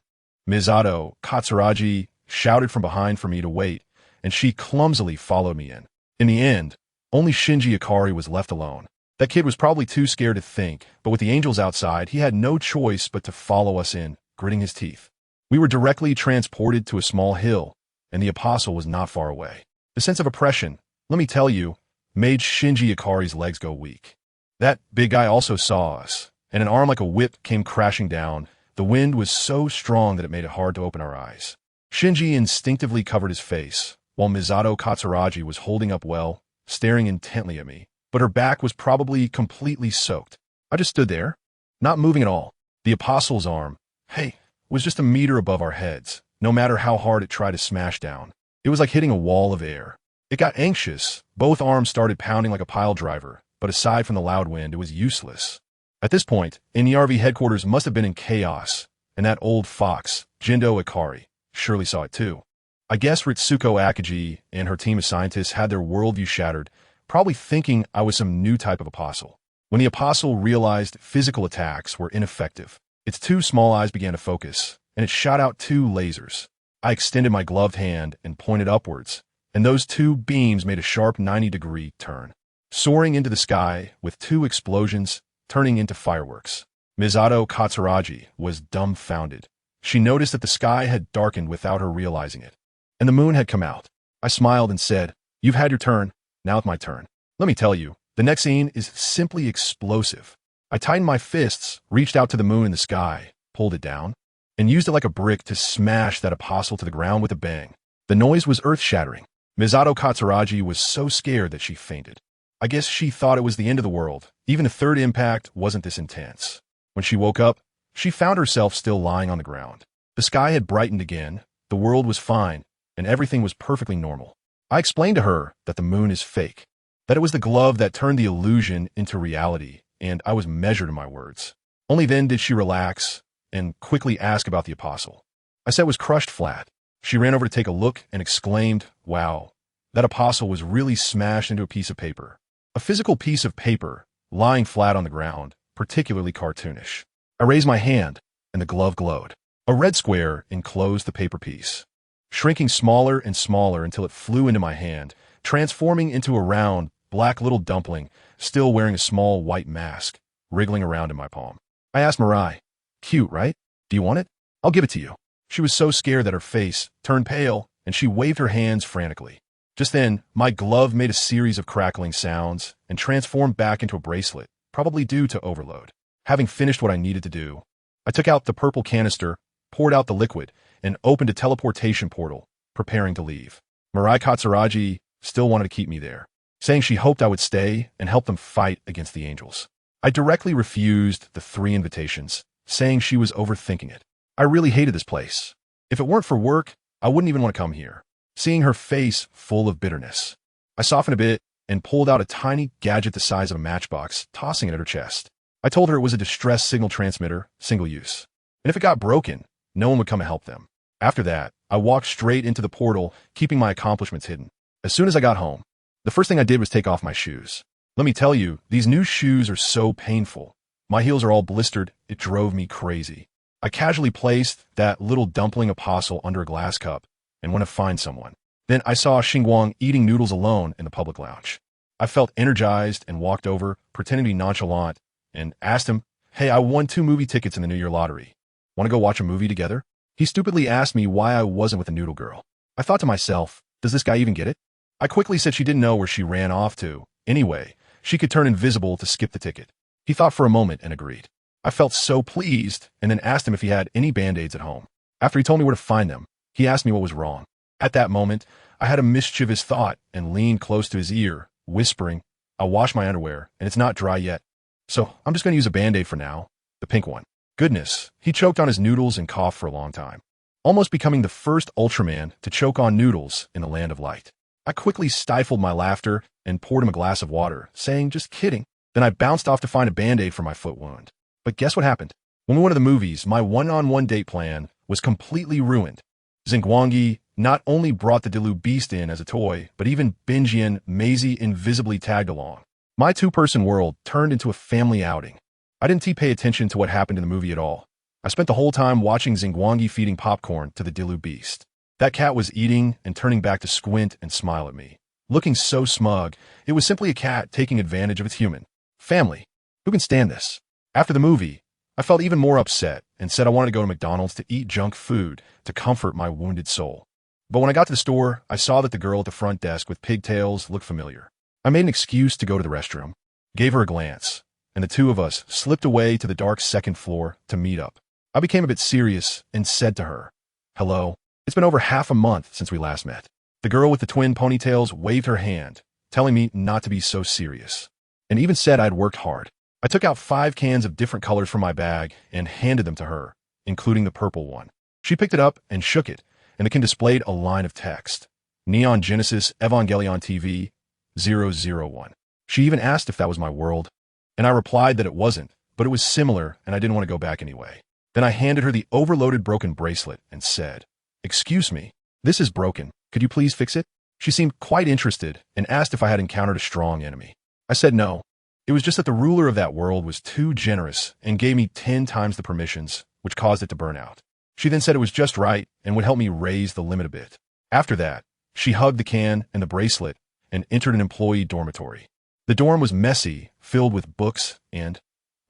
Misato Katsuragi shouted from behind for me to wait, and she clumsily followed me in. In the end, only Shinji Ikari was left alone. That kid was probably too scared to think, but with the angels outside, he had no choice but to follow us in, gritting his teeth. We were directly transported to a small hill, and the apostle was not far away. The sense of oppression, let me tell you, made Shinji Ikari's legs go weak. That big guy also saw us, and an arm like a whip came crashing down. The wind was so strong that it made it hard to open our eyes. Shinji instinctively covered his face, while Misato Katsuragi was holding up well, staring intently at me, but her back was probably completely soaked. I just stood there, not moving at all. The apostle's arm, hey, was just a meter above our heads, no matter how hard it tried to smash down. It was like hitting a wall of air. It got anxious. Both arms started pounding like a pile driver, but aside from the loud wind, it was useless. At this point, NERV headquarters must have been in chaos, and that old fox, Jindo Ikari, surely saw it too. I guess Ritsuko Akagi and her team of scientists had their worldview shattered, probably thinking I was some new type of apostle. When the apostle realized physical attacks were ineffective, its 2 small eyes began to focus, and it shot out 2 lasers. I extended my gloved hand and pointed upwards, and those 2 beams made a sharp 90-degree turn, soaring into the sky with 2 explosions turning into fireworks. Misato Katsuragi was dumbfounded. She noticed that the sky had darkened without her realizing it, and the moon had come out. I smiled and said, "You've had your turn, now it's my turn." Let me tell you, the next scene is simply explosive. I tightened my fists, reached out to the moon in the sky, pulled it down, and used it like a brick to smash that apostle to the ground with a bang. The noise was earth-shattering. Misato Katsuragi was so scared that she fainted. I guess she thought it was the end of the world. Even a third impact wasn't this intense. When she woke up, she found herself still lying on the ground. The sky had brightened again, the world was fine, and everything was perfectly normal. I explained to her that the moon is fake, that it was the glove that turned the illusion into reality, and I was measured in my words. Only then did she relax and quickly ask about the apostle. I said it was crushed flat. She ran over to take a look and exclaimed, "Wow, that apostle was really smashed into a piece of paper." A physical piece of paper, lying flat on the ground, particularly cartoonish. I raised my hand, and the glove glowed. A red square enclosed the paper piece, shrinking smaller and smaller until it flew into my hand, transforming into a round, black little dumpling still wearing a small white mask, wriggling around in my palm. I asked Mirai, "Cute, right? Do you want it? I'll give it to you." She was so scared that her face turned pale, and she waved her hands frantically. Just then, my glove made a series of crackling sounds and transformed back into a bracelet, probably due to overload. Having finished what I needed to do, I took out the purple canister, poured out the liquid, and opened a teleportation portal, preparing to leave. Mirai Katsuragi still wanted to keep me there, saying she hoped I would stay and help them fight against the angels. I directly refused the 3 invitations, saying she was overthinking it. I really hated this place. If it weren't for work, I wouldn't even want to come here. Seeing her face full of bitterness, I softened a bit and pulled out a tiny gadget the size of a matchbox, tossing it at her chest. I told her it was a distress signal transmitter, single use. And if it got broken, no one would come and help them. After that, I walked straight into the portal, keeping my accomplishments hidden. As soon as I got home, the first thing I did was take off my shoes. Let me tell you, these new shoes are so painful. My heels are all blistered, it drove me crazy. I casually placed that little dumpling apostle under a glass cup and went to find someone. Then I saw Xingguang eating noodles alone in the public lounge. I felt energized and walked over, pretending to be nonchalant, and asked him, "Hey, I won 2 movie tickets in the New Year lottery. Want to go watch a movie together?" He stupidly asked me why I wasn't with the noodle girl. I thought to myself, does this guy even get it? I quickly said she didn't know where she ran off to. Anyway, she could turn invisible to skip the ticket. He thought for a moment and agreed. I felt so pleased and then asked him if he had any Band-Aids at home. After he told me where to find them, he asked me what was wrong. At that moment, I had a mischievous thought and leaned close to his ear, whispering, "I'll wash my underwear, and it's not dry yet. So I'm just going to use a Band-Aid for now, the pink one." Goodness, he choked on his noodles and coughed for a long time, almost becoming the first Ultraman to choke on noodles in the land of light. I quickly stifled my laughter and poured him a glass of water, saying, "Just kidding." Then I bounced off to find a Band-Aid for my foot wound. But guess what happened? When we went to the movies, my one-on-one date plan was completely ruined. Xingguang not only brought the Dilu Beast in as a toy, but even Benji and Maisie invisibly tagged along. My 2-person world turned into a family outing. I didn't pay attention to what happened in the movie at all. I spent the whole time watching Xingguang feeding popcorn to the Dilu Beast. That cat was eating and turning back to squint and smile at me. Looking so smug, it was simply a cat taking advantage of its human family. Who can stand this? After the movie, I felt even more upset and said I wanted to go to McDonald's to eat junk food to comfort my wounded soul. But when I got to the store, I saw that the girl at the front desk with pigtails looked familiar. I made an excuse to go to the restroom, gave her a glance, and the 2 of us slipped away to the dark 2nd floor to meet up. I became a bit serious and said to her, "Hello, it's been over half a month since we last met." The girl with the twin ponytails waved her hand, telling me not to be so serious, and even said I'd worked hard. I took out 5 cans of different colors from my bag and handed them to her, including the purple one. She picked it up and shook it, and the can displayed a line of text. Neon Genesis Evangelion TV 001. She even asked if that was my world, and I replied that it wasn't, but it was similar and I didn't want to go back anyway. Then I handed her the overloaded broken bracelet and said, "Excuse me, this is broken. Could you please fix it?" She seemed quite interested and asked if I had encountered a strong enemy. I said no. It was just that the ruler of that world was too generous and gave me 10 times the permissions, which caused it to burn out. She then said it was just right and would help me raise the limit a bit. After that, she hugged the can and the bracelet and entered an employee dormitory. The dorm was messy, filled with books and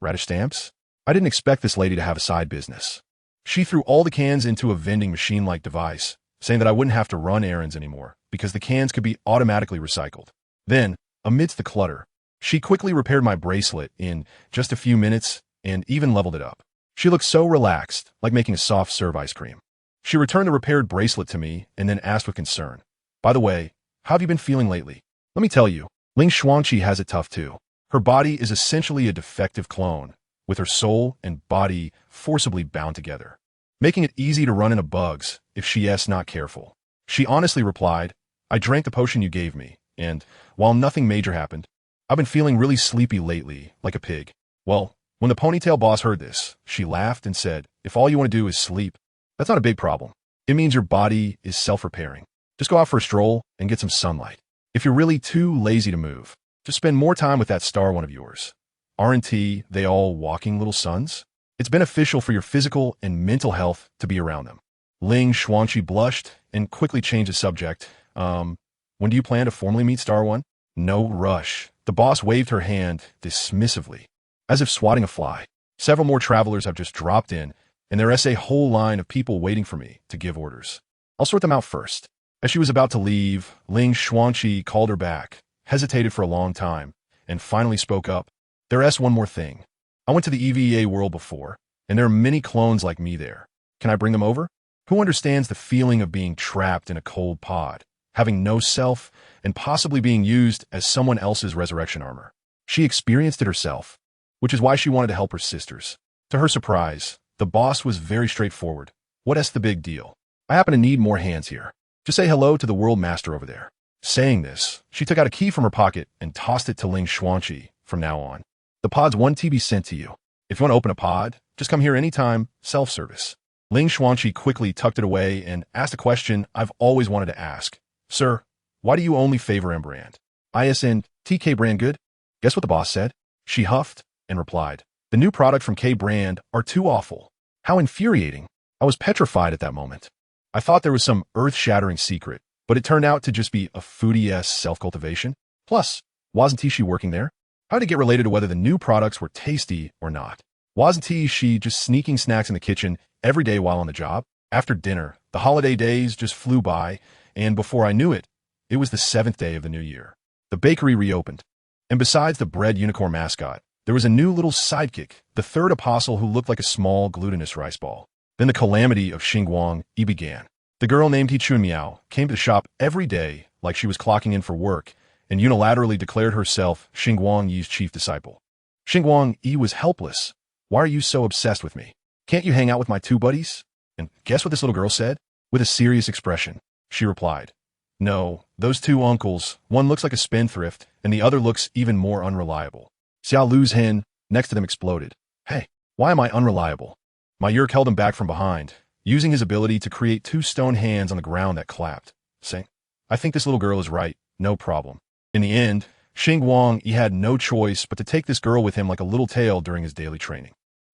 radish stamps. I didn't expect this lady to have a side business. She threw all the cans into a vending machine-like device, saying that I wouldn't have to run errands anymore because the cans could be automatically recycled. Then, amidst the clutter, she quickly repaired my bracelet in just a few minutes and even leveled it up. She looked so relaxed, like making a soft serve ice cream. She returned the repaired bracelet to me and then asked with concern, "By the way, how have you been feeling lately?" Let me tell you, Ling Xuangqi has it tough too. Her body is essentially a defective clone, with her soul and body forcibly bound together, making it easy to run into bugs if she's not careful. She honestly replied, "I drank the potion you gave me, and while nothing major happened, I've been feeling really sleepy lately, like a pig." Well, when the ponytail boss heard this, she laughed and said, "If all you want to do is sleep, that's not a big problem. It means your body is self-repairing. Just go out for a stroll and get some sunlight. If you're really too lazy to move, just spend more time with that star one of yours. Aren't they all walking little suns? It's beneficial for your physical and mental health to be around them." Ling Xuangqi blushed and quickly changed the subject. When do you plan to formally meet Star One?" "No rush. The boss waved her hand dismissively, as if swatting a fly. Several more travelers have just dropped in, and there is a whole line of people waiting for me to give orders. I'll sort them out first. As she was about to leave, Ling Xuanqi called her back, hesitated for a long time, and finally spoke up. There's one more thing. I went to the EVA world before, and there are many clones like me there. Can I bring them over? Who understands the feeling of being trapped in a cold pod, having no self, and possibly being used as someone else's resurrection armor? She experienced it herself, which is why she wanted to help her sisters. To her surprise, the boss was very straightforward. What's the big deal? I happen to need more hands here. Just say hello to the world master over there. Saying this, she took out a key from her pocket and tossed it to Ling Xuanqi from now on. The pod's 1 TB sent to you. If you want to open a pod, just come here anytime, self-service. Ling Xuanqi quickly tucked it away and asked a question I've always wanted to ask. Sir, why do you only favor M brand? ISN, TK brand good? Guess what the boss said? She huffed and replied, the new product from K brand are too awful. How infuriating. I was petrified at that moment. I thought there was some earth-shattering secret, but it turned out to just be a foodie-esque self-cultivation. Plus, wasn't she working there? How did it get related to whether the new products were tasty or not? Wasn't she just sneaking snacks in the kitchen every day while on the job? After dinner, the holiday days just flew by, and before I knew it, it was the 7th day of the new year. The bakery reopened, and besides the bread unicorn mascot, there was a new little sidekick, the third apostle who looked like a small glutinous rice ball. Then the calamity of Xingguang began. The girl named Chun Miao came to the shop every day like she was clocking in for work and unilaterally declared herself Xingguang Yi's chief disciple. Xingguang Yi was helpless. Why are you so obsessed with me? Can't you hang out with my 2 buddies? And guess what this little girl said? With a serious expression, she replied, no, those 2 uncles, one looks like a spendthrift and the other looks even more unreliable. Xiao Lu's hen next to them exploded. Hey, why am I unreliable? My Yerk held him back from behind, using his ability to create 2 stone hands on the ground that clapped, saying, I think this little girl is right, no problem. In the end, Xingguang Yi had no choice but to take this girl with him like a little tail during his daily training.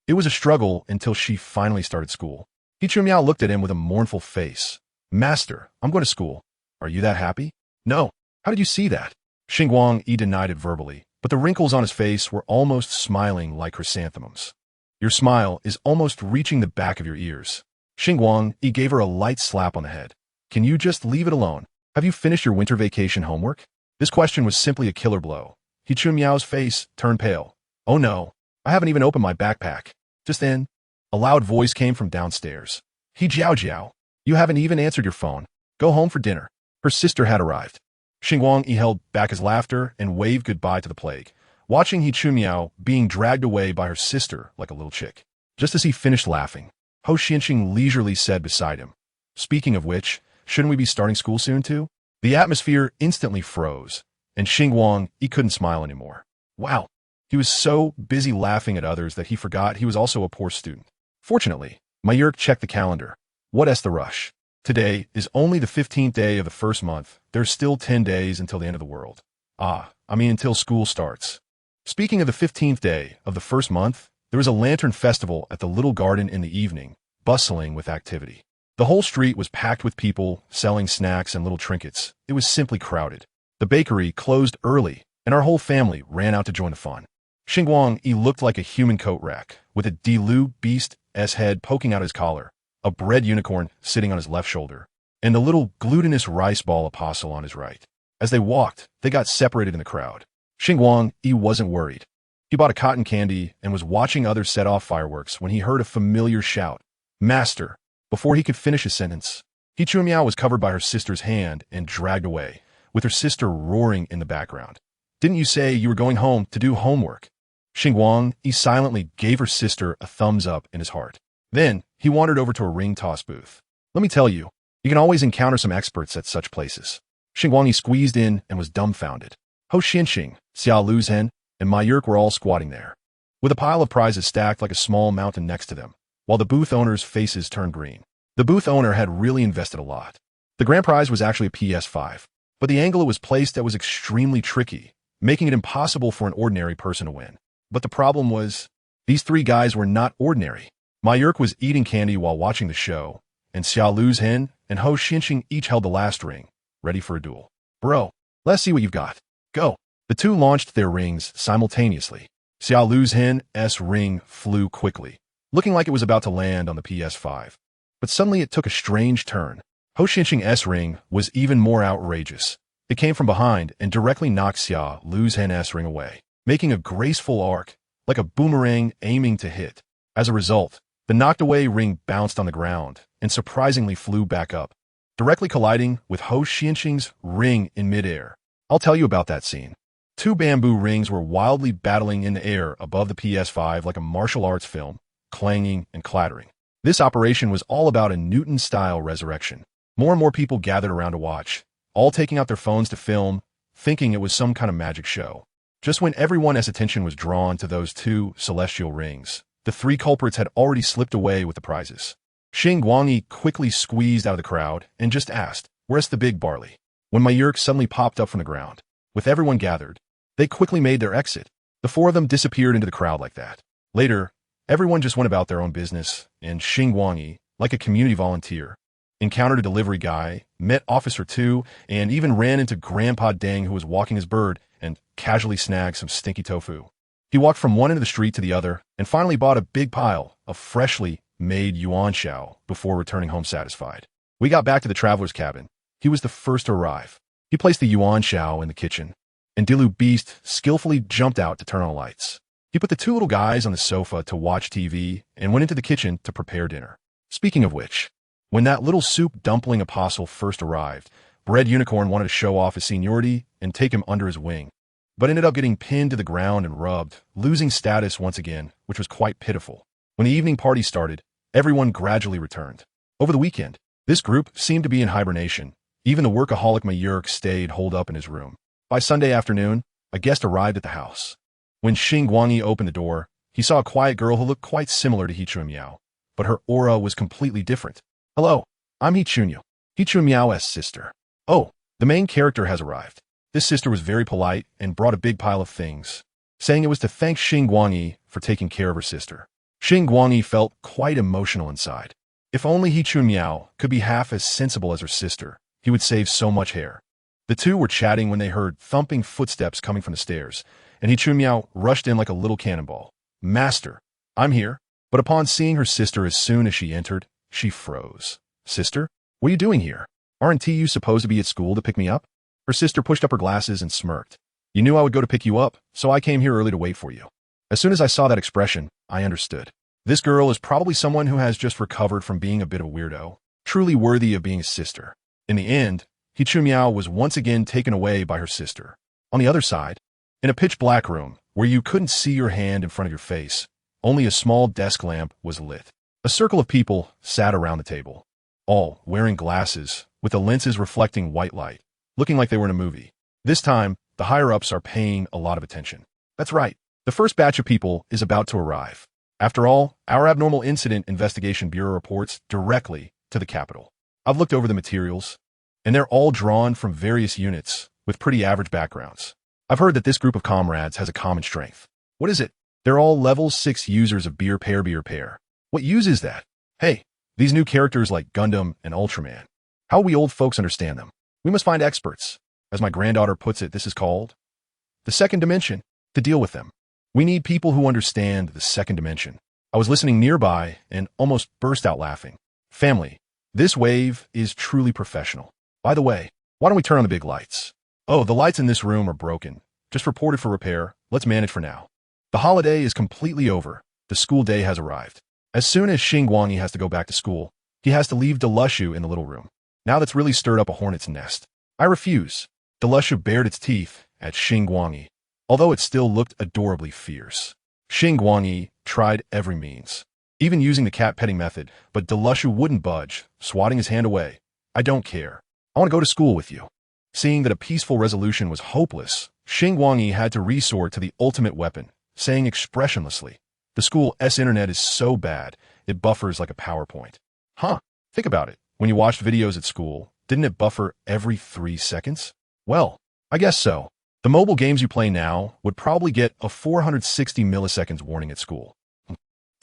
It was a struggle until she finally started school. Chun Miao looked at him with a mournful face. Master, I'm going to school. Are you that happy? No. How did you see that? Xingguang Yi denied it verbally, but the wrinkles on his face were almost smiling like chrysanthemums. Your smile is almost reaching the back of your ears. Xingguang Yi gave her a light slap on the head. Can you just leave it alone? Have you finished your winter vacation homework? This question was simply a killer blow. Chun Miao's face turned pale. Oh no, I haven't even opened my backpack. Just then, a loud voice came from downstairs. Jiao Jiao, you haven't even answered your phone. Go home for dinner. Her sister had arrived. Xingguang Yi held back his laughter and waved goodbye to the plague, watching Chun Miao being dragged away by her sister like a little chick. Just as he finished laughing, Ho Xianxing leisurely said beside him, speaking of which, shouldn't we be starting school soon too? The atmosphere instantly froze, and Xingguang Yi couldn't smile anymore. Wow, he was so busy laughing at others that he forgot he was also a poor student. Fortunately, my Yerk checked the calendar. What's the rush? Today is only the 15th day of the first month. There's still 10 days until the end of the world. Until school starts. Speaking of the 15th day of the first month, there was a lantern festival at the little garden in the evening, bustling with activity. The whole street was packed with people selling snacks and little trinkets. It was simply crowded. The bakery closed early, and our whole family ran out to join the fun. Xingguang Yi looked like a human coat rack, with a Dilu beast's head poking out his collar, a bread unicorn sitting on his left shoulder, and the little glutinous rice ball apostle on his right. As they walked, they got separated in the crowd. Xingguang Yi wasn't worried. He bought a cotton candy and was watching others set off fireworks when he heard a familiar shout, Master! Before he could finish his sentence, Chun Miao was covered by her sister's hand and dragged away, with her sister roaring in the background. Didn't you say you were going home to do homework? Xingguang Yi silently gave her sister a thumbs up in his heart. Then, he wandered over to a ring toss booth. Let me tell you, you can always encounter some experts at such places. Xingguang Yi squeezed in and was dumbfounded. Ho Xianxing, Xiao Lu's hen, and my Yerk were all squatting there, with a pile of prizes stacked like a small mountain next to them, while the booth owners' faces turned green. The booth owner had really invested a lot. The grand prize was actually a PS5, but the angle it was placed at was extremely tricky, making it impossible for an ordinary person to win. But the problem was, these 3 guys were not ordinary. My Yerk was eating candy while watching the show, and Xiao Lu's hen and Ho Xianxing each held the last ring, ready for a duel. Bro, let's see what you've got. Go. The two launched their rings simultaneously. Xia Lu's Hen's ring flew quickly, looking like it was about to land on the PS5. But suddenly it took a strange turn. Ho Xinqing's ring was even more outrageous. It came from behind and directly knocked Xia Lu's Hen's ring away, making a graceful arc, like a boomerang aiming to hit. As a result, the knocked-away ring bounced on the ground and surprisingly flew back up, directly colliding with Ho Xinqing's ring in midair. I'll tell you about that scene. Two bamboo rings were wildly battling in the air above the PS5 like a martial arts film, clanging and clattering. This operation was all about a Newton-style resurrection. More and more people gathered around to watch, all taking out their phones to film, thinking it was some kind of magic show. Just when everyone's attention was drawn to those two celestial rings, the three culprits had already slipped away with the prizes. Xingguang quickly squeezed out of the crowd and just asked, "Where's the big barley?" When Mayurk suddenly popped up from the ground. With everyone gathered, they quickly made their exit. The four of them disappeared into the crowd like that. Later, everyone just went about their own business, and Xingguang, like a community volunteer, encountered a delivery guy, met Officer 2, and even ran into Grandpa Deng, who was walking his bird, and casually snagged some stinky tofu. He walked from one end of the street to the other, and finally bought a big pile of freshly made yuan xiao before returning home satisfied. We got back to the traveler's cabin. He was the first to arrive. He placed the yuan xiao in the kitchen, and Dilu Beast skillfully jumped out to turn on the lights. He put the two little guys on the sofa to watch TV and went into the kitchen to prepare dinner. Speaking of which, when that little soup dumpling apostle first arrived, Bread Unicorn wanted to show off his seniority and take him under his wing, but ended up getting pinned to the ground and rubbed, losing status once again, which was quite pitiful. When the evening party started, everyone gradually returned. Over the weekend, this group seemed to be in hibernation. Even the workaholic Mayurk stayed holed up in his room. By Sunday afternoon, a guest arrived at the house. When Xingguang opened the door, he saw a quiet girl who looked quite similar to Hichun Miao, but her aura was completely different. "Hello, I'm Hichun Miao's sister." "Oh, the main character has arrived." This sister was very polite and brought a big pile of things, saying it was to thank Xingguang for taking care of her sister. Xingguang felt quite emotional inside. If only Hichun Miao could be half as sensible as her sister, he would save so much hair. The two were chatting when they heard thumping footsteps coming from the stairs, and Hichun Miao rushed in like a little cannonball. "Master, I'm here." But upon seeing her sister as soon as she entered, she froze. "Sister, what are you doing here? Aren't you supposed to be at school to pick me up?" Her sister pushed up her glasses and smirked. "You knew I would go to pick you up, so I came here early to wait for you." As soon as I saw that expression, I understood. This girl is probably someone who has just recovered from being a bit of a weirdo, truly worthy of being a sister. In the end, Hichun Miao was once again taken away by her sister. On the other side, in a pitch-black room, where you couldn't see your hand in front of your face, only a small desk lamp was lit. A circle of people sat around the table, all wearing glasses, with the lenses reflecting white light, looking like they were in a movie. This time, the higher-ups are paying a lot of attention. That's right, the first batch of people is about to arrive. After all, our Abnormal Incident Investigation Bureau reports directly to the capital. I've looked over the materials, and they're all drawn from various units with pretty average backgrounds. I've heard that this group of comrades has a common strength. What is it? They're all level 6 users of Beer Pair. What use is that? Hey, these new characters like Gundam and Ultraman. How we old folks understand them? We must find experts. As my granddaughter puts it, this is called the second dimension. To deal with them, we need people who understand the second dimension. I was listening nearby and almost burst out laughing. Family, this wave is truly professional. By the way, why don't we turn on the big lights? Oh, the lights in this room are broken. Just reported for repair. Let's manage for now. The holiday is completely over. The school day has arrived. As soon as Xingguang has to go back to school, he has to leave Delushu in the little room. Now that's really stirred up a hornet's nest. I refuse. Delushu bared its teeth at Xingguang, although it still looked adorably fierce. Xingguang tried every means, even using the cat petting method, but Delushu wouldn't budge, swatting his hand away. "I don't care. I want to go to school with you." Seeing that a peaceful resolution was hopeless, Xingguang had to resort to the ultimate weapon, saying expressionlessly, "The school's internet is so bad, it buffers like a PowerPoint." Huh, think about it. When you watched videos at school, didn't it buffer every 3 seconds? Well, I guess so. The mobile games you play now would probably get a 460 milliseconds warning at school.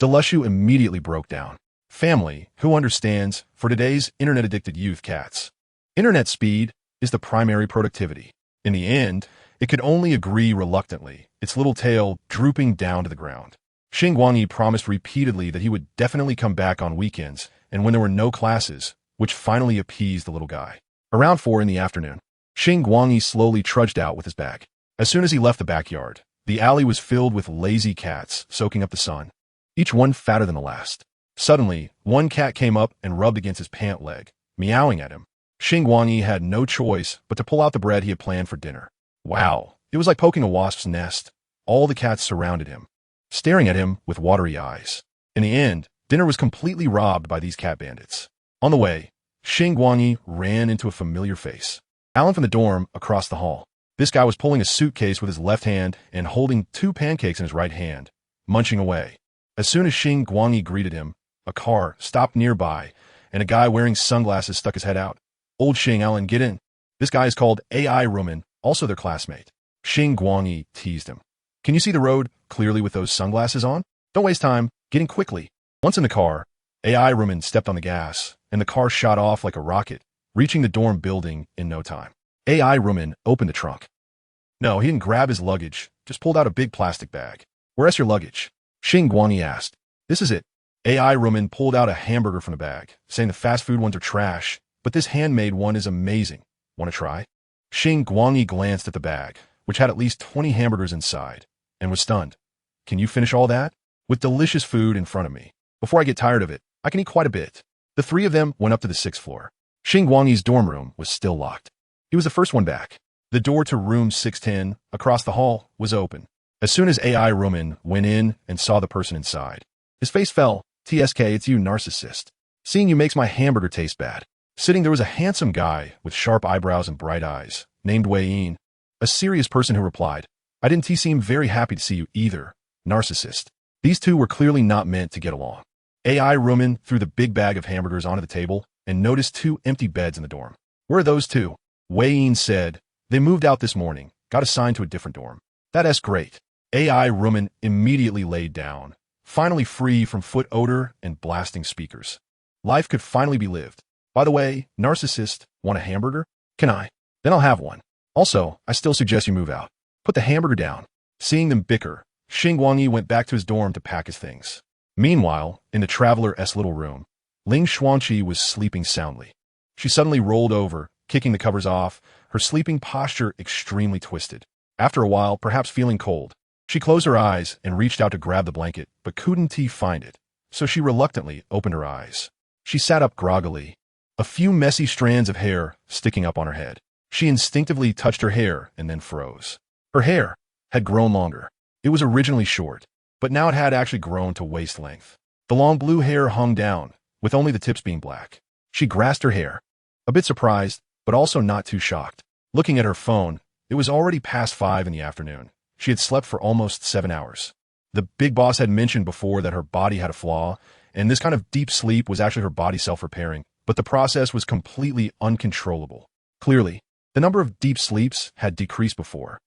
Delushu immediately broke down. Family, who understands, for today's internet-addicted youth cats? Internet speed is the primary productivity. In the end, It could only agree reluctantly, its little tail drooping down to the ground. Xingguang promised repeatedly that he would definitely come back on weekends and when there were no classes, which finally appeased the little guy. Around 4 in the afternoon, Xingguang slowly trudged out with his bag. As soon as he left the backyard, the alley was filled with lazy cats soaking up the sun, each one fatter than the last. Suddenly, one cat came up and rubbed against his pant leg, meowing at him. Xingguang had no choice but to pull out the bread he had planned for dinner. Wow, it was like poking a wasp's nest. All the cats surrounded him, staring at him with watery eyes. In the end, dinner was completely robbed by these cat bandits. On the way, Xingguang ran into a familiar face. Alan from the dorm across the hall. This guy was pulling a suitcase with his left hand and holding 2 pancakes in his right hand, munching away. As soon as Xingguang greeted him, a car stopped nearby, and a guy wearing sunglasses stuck his head out. Old Xing, Alan, get in. This guy is called AI Ruman, also their classmate. Xingguang teased him. Can you see the road clearly with those sunglasses on? Don't waste time, get in quickly. Once in the car, AI Ruman stepped on the gas, and the car shot off like a rocket, reaching the dorm building in no time. AI Ruman opened the trunk. No, he didn't grab his luggage, just pulled out a big plastic bag. Where's your luggage? Xingguang asked. This is it. AI Ruman pulled out a hamburger from the bag, saying the fast food ones are trash, but this handmade one is amazing. Want to try? Xingguang glanced at the bag, which had at least 20 hamburgers inside, and was stunned. Can you finish all that? With delicious food in front of me. Before I get tired of it, I can eat quite a bit. The 3 of them went up to the 6th floor. Xingguang's dorm room was still locked. He was the first one back. The door to room 610, across the hall, was open. As soon as AI Ruman went in and saw the person inside, his face fell. TSK, it's you, narcissist. Seeing you makes my hamburger taste bad. Sitting there was a handsome guy with sharp eyebrows and bright eyes, named Wei Yin, a serious person who replied, I didn't seem very happy to see you either, narcissist. These two were clearly not meant to get along. AI Ruman threw the big bag of hamburgers onto the table and noticed 2 empty beds in the dorm. Where are those 2? Wei Yin said, they moved out this morning, got assigned to a different dorm. That's great. AI Ruman immediately laid down, finally free from foot odor and blasting speakers. Life could finally be lived. By the way, narcissist, want a hamburger? Can I? Then I'll have one. Also, I still suggest you move out. Put the hamburger down. Seeing them bicker, Xingguang went back to his dorm to pack his things. Meanwhile, in the traveler's little room, Ling Xuanqi was sleeping soundly. She suddenly rolled over, kicking the covers off, her sleeping posture extremely twisted. After a while, perhaps feeling cold, she closed her eyes and reached out to grab the blanket, but couldn't find it, so she reluctantly opened her eyes. She sat up groggily, a few messy strands of hair sticking up on her head. She instinctively touched her hair and then froze. Her hair had grown longer. It was originally short, but now it had actually grown to waist length. The long blue hair hung down, with only the tips being black. She grasped her hair, a bit surprised, but also not too shocked. Looking at her phone, it was already past 5 in the afternoon. She had slept for almost 7 hours. The big boss had mentioned before that her body had a flaw, and this kind of deep sleep was actually her body self-repairing, but the process was completely uncontrollable. Clearly, the number of deep sleeps had decreased before.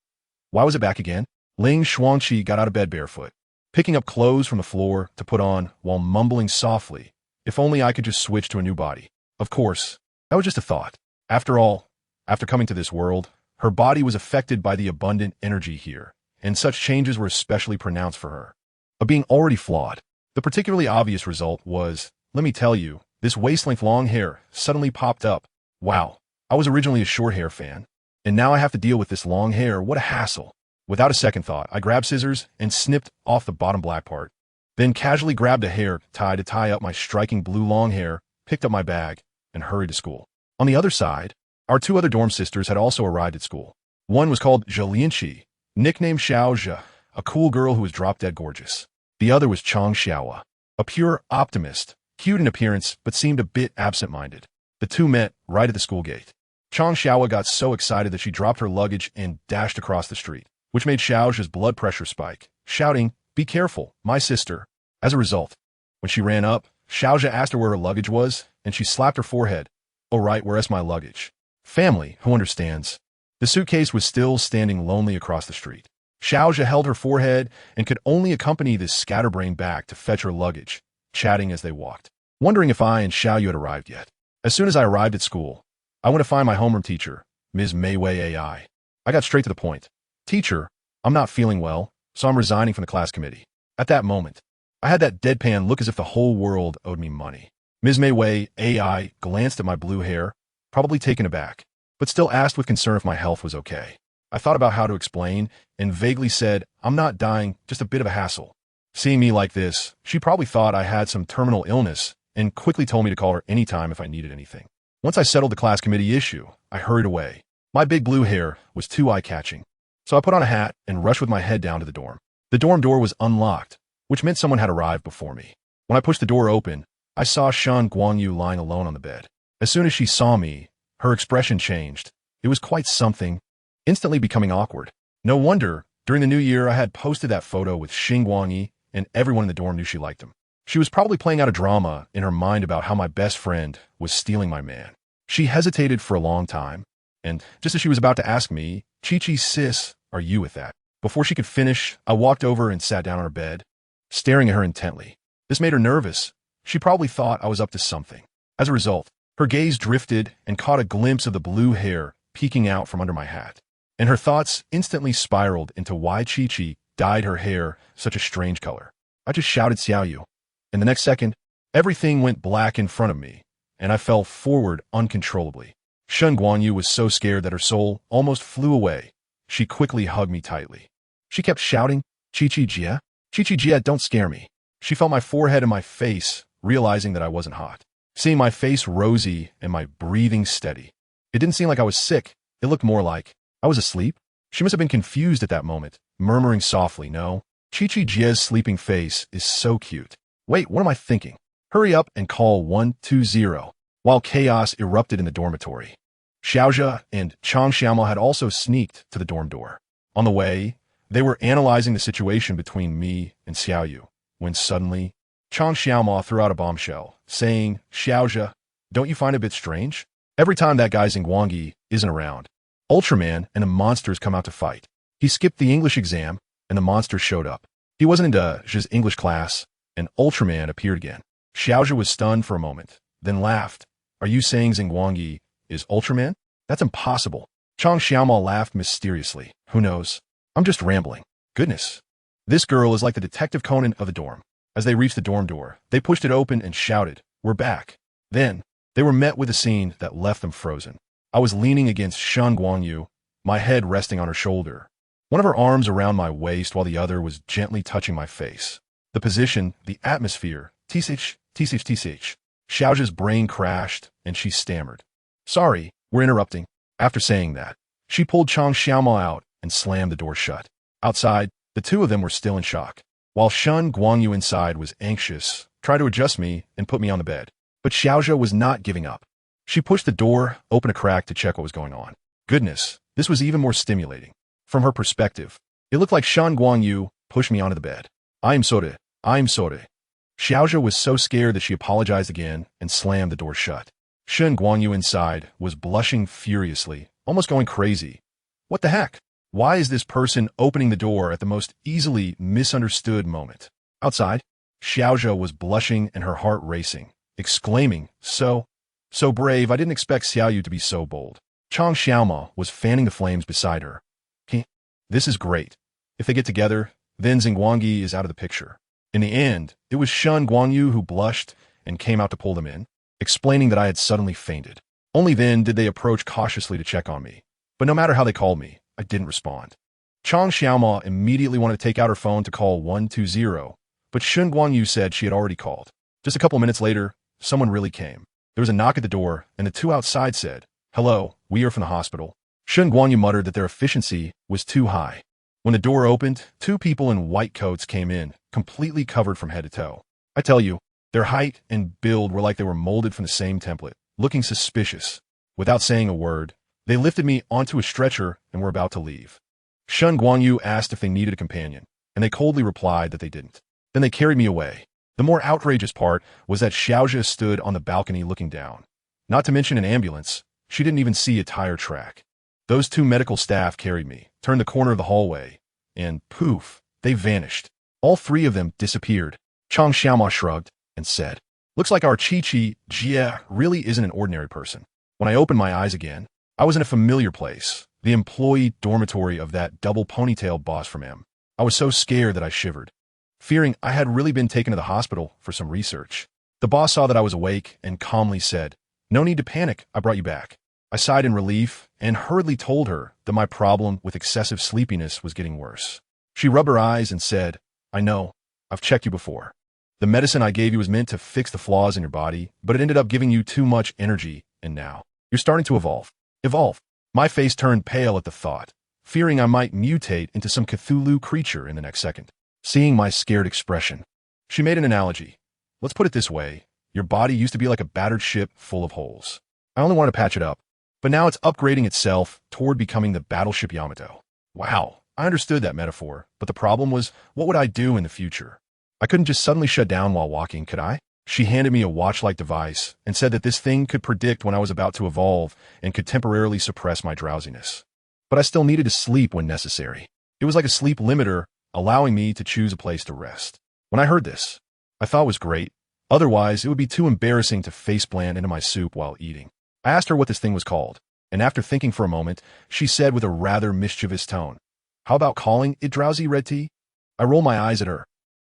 Why was it back again? Ling Xuanqi got out of bed barefoot, picking up clothes from the floor to put on while mumbling softly, if only I could just switch to a new body. Of course, that was just a thought. After all, after coming to this world, her body was affected by the abundant energy here, and such changes were especially pronounced for her. Of being already flawed, the particularly obvious result was, let me tell you, this waist-length long hair suddenly popped up. Wow, I was originally a short hair fan, and now I have to deal with this long hair. What a hassle. Without a second thought, I grabbed scissors and snipped off the bottom black part, then casually grabbed a hair tie to tie up my striking blue long hair, picked up my bag, and hurried to school. On the other side, our 2 other dorm sisters had also arrived at school. One was called Zhilianqi, nicknamed Xiaozhe, a cool girl who was drop-dead gorgeous. The other was Chang Xiaowa, a pure optimist, cute in appearance but seemed a bit absent-minded. The 2 met right at the school gate. Chang Xiaowa got so excited that she dropped her luggage and dashed across the street, which made Xiaozhe's blood pressure spike, shouting, "Be careful, my sister." As a result, when she ran up, Xiaozhe asked her where her luggage was, and she slapped her forehead. "Oh right, where's my luggage?" Family, who understands? The suitcase was still standing lonely across the street. Xiaozhe held her forehead and could only accompany this scatterbrain back to fetch her luggage, chatting as they walked, wondering if I and Xiaoyu had arrived yet. As soon as I arrived at school, I went to find my homeroom teacher, Ms. Mei Wei AI. I got straight to the point. "Teacher, I'm not feeling well, so I'm resigning from the class committee." At that moment, I had that deadpan look as if the whole world owed me money. Ms. Wei AI glanced at my blue hair, probably taken aback, but still asked with concern if my health was okay. I thought about how to explain and vaguely said, "I'm not dying, just a bit of a hassle." Seeing me like this, she probably thought I had some terminal illness and quickly told me to call her anytime if I needed anything. Once I settled the class committee issue, I hurried away. My big blue hair was too eye-catching, so I put on a hat and rushed with my head down to the dorm. The dorm door was unlocked, which meant someone had arrived before me. When I pushed the door open, I saw Xingguang lying alone on the bed. As soon as she saw me, her expression changed. It was quite something, instantly becoming awkward. No wonder, during the new year, I had posted that photo with Xingguang, and everyone in the dorm knew she liked him. She was probably playing out a drama in her mind about how my best friend was stealing my man. She hesitated for a long time, and just as she was about to ask me, "Chi-Chi sis, are you with that?" Before she could finish, I walked over and sat down on her bed, staring at her intently. This made her nervous. She probably thought I was up to something. As a result, her gaze drifted and caught a glimpse of the blue hair peeking out from under my hat. And her thoughts instantly spiraled into why Chi-Chi dyed her hair such a strange color. I just shouted Xiaoyu. In the next second, everything went black in front of me, and I fell forward uncontrollably. Xingguang was so scared that her soul almost flew away. She quickly hugged me tightly. She kept shouting, "Chi-Chi Jia? Chi-Chi Jia, don't scare me." She felt my forehead and my face, realizing that I wasn't hot. Seeing my face rosy and my breathing steady, it didn't seem like I was sick. It looked more like I was asleep. She must have been confused at that moment, murmuring softly, "No, Chi-Chi Jia's sleeping face is so cute. Wait, what am I thinking? Hurry up and call 120." While chaos erupted in the dormitory, Xiaozhe and Chang Xiaomao had also sneaked to the dorm door. On the way, they were analyzing the situation between me and Xiaoyu, when suddenly, Chang Xiaomao threw out a bombshell, saying, "Xiaozhe, don't you find it a bit strange? Every time that guy Xingguang isn't around, Ultraman and the monsters come out to fight. He skipped the English exam, and the monsters showed up. He wasn't in his English class, and Ultraman appeared again." Xiaozhe was stunned for a moment, then laughed. "Are you saying Xingguang is Ultraman? That's impossible." Chang Xiaomao laughed mysteriously. "Who knows? I'm just rambling." Goodness. This girl is like the Detective Conan of the dorm. As they reached the dorm door, they pushed it open and shouted, "We're back." Then, they were met with a scene that left them frozen. I was leaning against Xingguang, my head resting on her shoulder, one of her arms around my waist while the other was gently touching my face. The position, the atmosphere, tsh. Xiaozhe's brain crashed, and she stammered, "Sorry, we're interrupting." After saying that, she pulled Chang Xiaomao out and slammed the door shut. Outside, the two of them were still in shock, while Xingguang inside was anxious, trying to adjust me and put me on the bed. But Xiaozhe was not giving up. She pushed the door open a crack to check what was going on. Goodness, this was even more stimulating. From her perspective, it looked like Xingguang pushed me onto the bed. I'm sorry. Xiaozhe was so scared that she apologized again and slammed the door shut. Xingguang inside was blushing furiously, almost going crazy. What the heck? Why is this person opening the door at the most easily misunderstood moment? Outside, Xiaozhe was blushing and her heart racing, exclaiming, So brave, I didn't expect Xiaoyu to be so bold." Chang Xiaomao was fanning the flames beside her. This is great. If they get together, then Xingguang is out of the picture." In the end, it was Xingguang who blushed and came out to pull them in, explaining that I had suddenly fainted. Only then did they approach cautiously to check on me. But no matter how they called me, I didn't respond. Chang Xiaomao immediately wanted to take out her phone to call 120, but Xingguang said she had already called. Just a couple minutes later, someone really came. There was a knock at the door, and the two outside said, "Hello, we are from the hospital." Xingguang muttered that their efficiency was too high. When the door opened, two people in white coats came in, completely covered from head to toe. I tell you, their height and build were like they were molded from the same template, looking suspicious. Without saying a word, they lifted me onto a stretcher and were about to leave. Xingguang asked if they needed a companion, and they coldly replied that they didn't. Then they carried me away. The more outrageous part was that Xiaozhe stood on the balcony looking down. Not to mention an ambulance, she didn't even see a tire track. Those two medical staff carried me, turned the corner of the hallway, and poof, they vanished. All three of them disappeared. Chang Xiaomao shrugged and said, "Looks like our Chi-Chi Jia really isn't an ordinary person." When I opened my eyes again, I was in a familiar place, the employee dormitory of that double ponytail boss from M. I was so scared that I shivered, fearing I had really been taken to the hospital for some research. The boss saw that I was awake and calmly said, "No need to panic, I brought you back." I sighed in relief and hurriedly told her that my problem with excessive sleepiness was getting worse. She rubbed her eyes and said, "I know, I've checked you before. The medicine I gave you was meant to fix the flaws in your body, but it ended up giving you too much energy, and now you're starting to evolve." Evolve? My face turned pale at the thought, fearing I might mutate into some Cthulhu creature in the next second. Seeing my scared expression, she made an analogy. "Let's put it this way. Your body used to be like a battered ship full of holes. I only wanted to patch it up, but now it's upgrading itself toward becoming the battleship Yamato." Wow, I understood that metaphor, but the problem was, what would I do in the future? I couldn't just suddenly shut down while walking, could I? She handed me a watch-like device and said that this thing could predict when I was about to evolve and could temporarily suppress my drowsiness. But I still needed to sleep when necessary. It was like a sleep limiter, allowing me to choose a place to rest. When I heard this, I thought it was great. Otherwise, it would be too embarrassing to face-plant into my soup while eating. I asked her what this thing was called, and after thinking for a moment, she said with a rather mischievous tone, "How about calling it Drowsy Red Tea?" I rolled my eyes at her.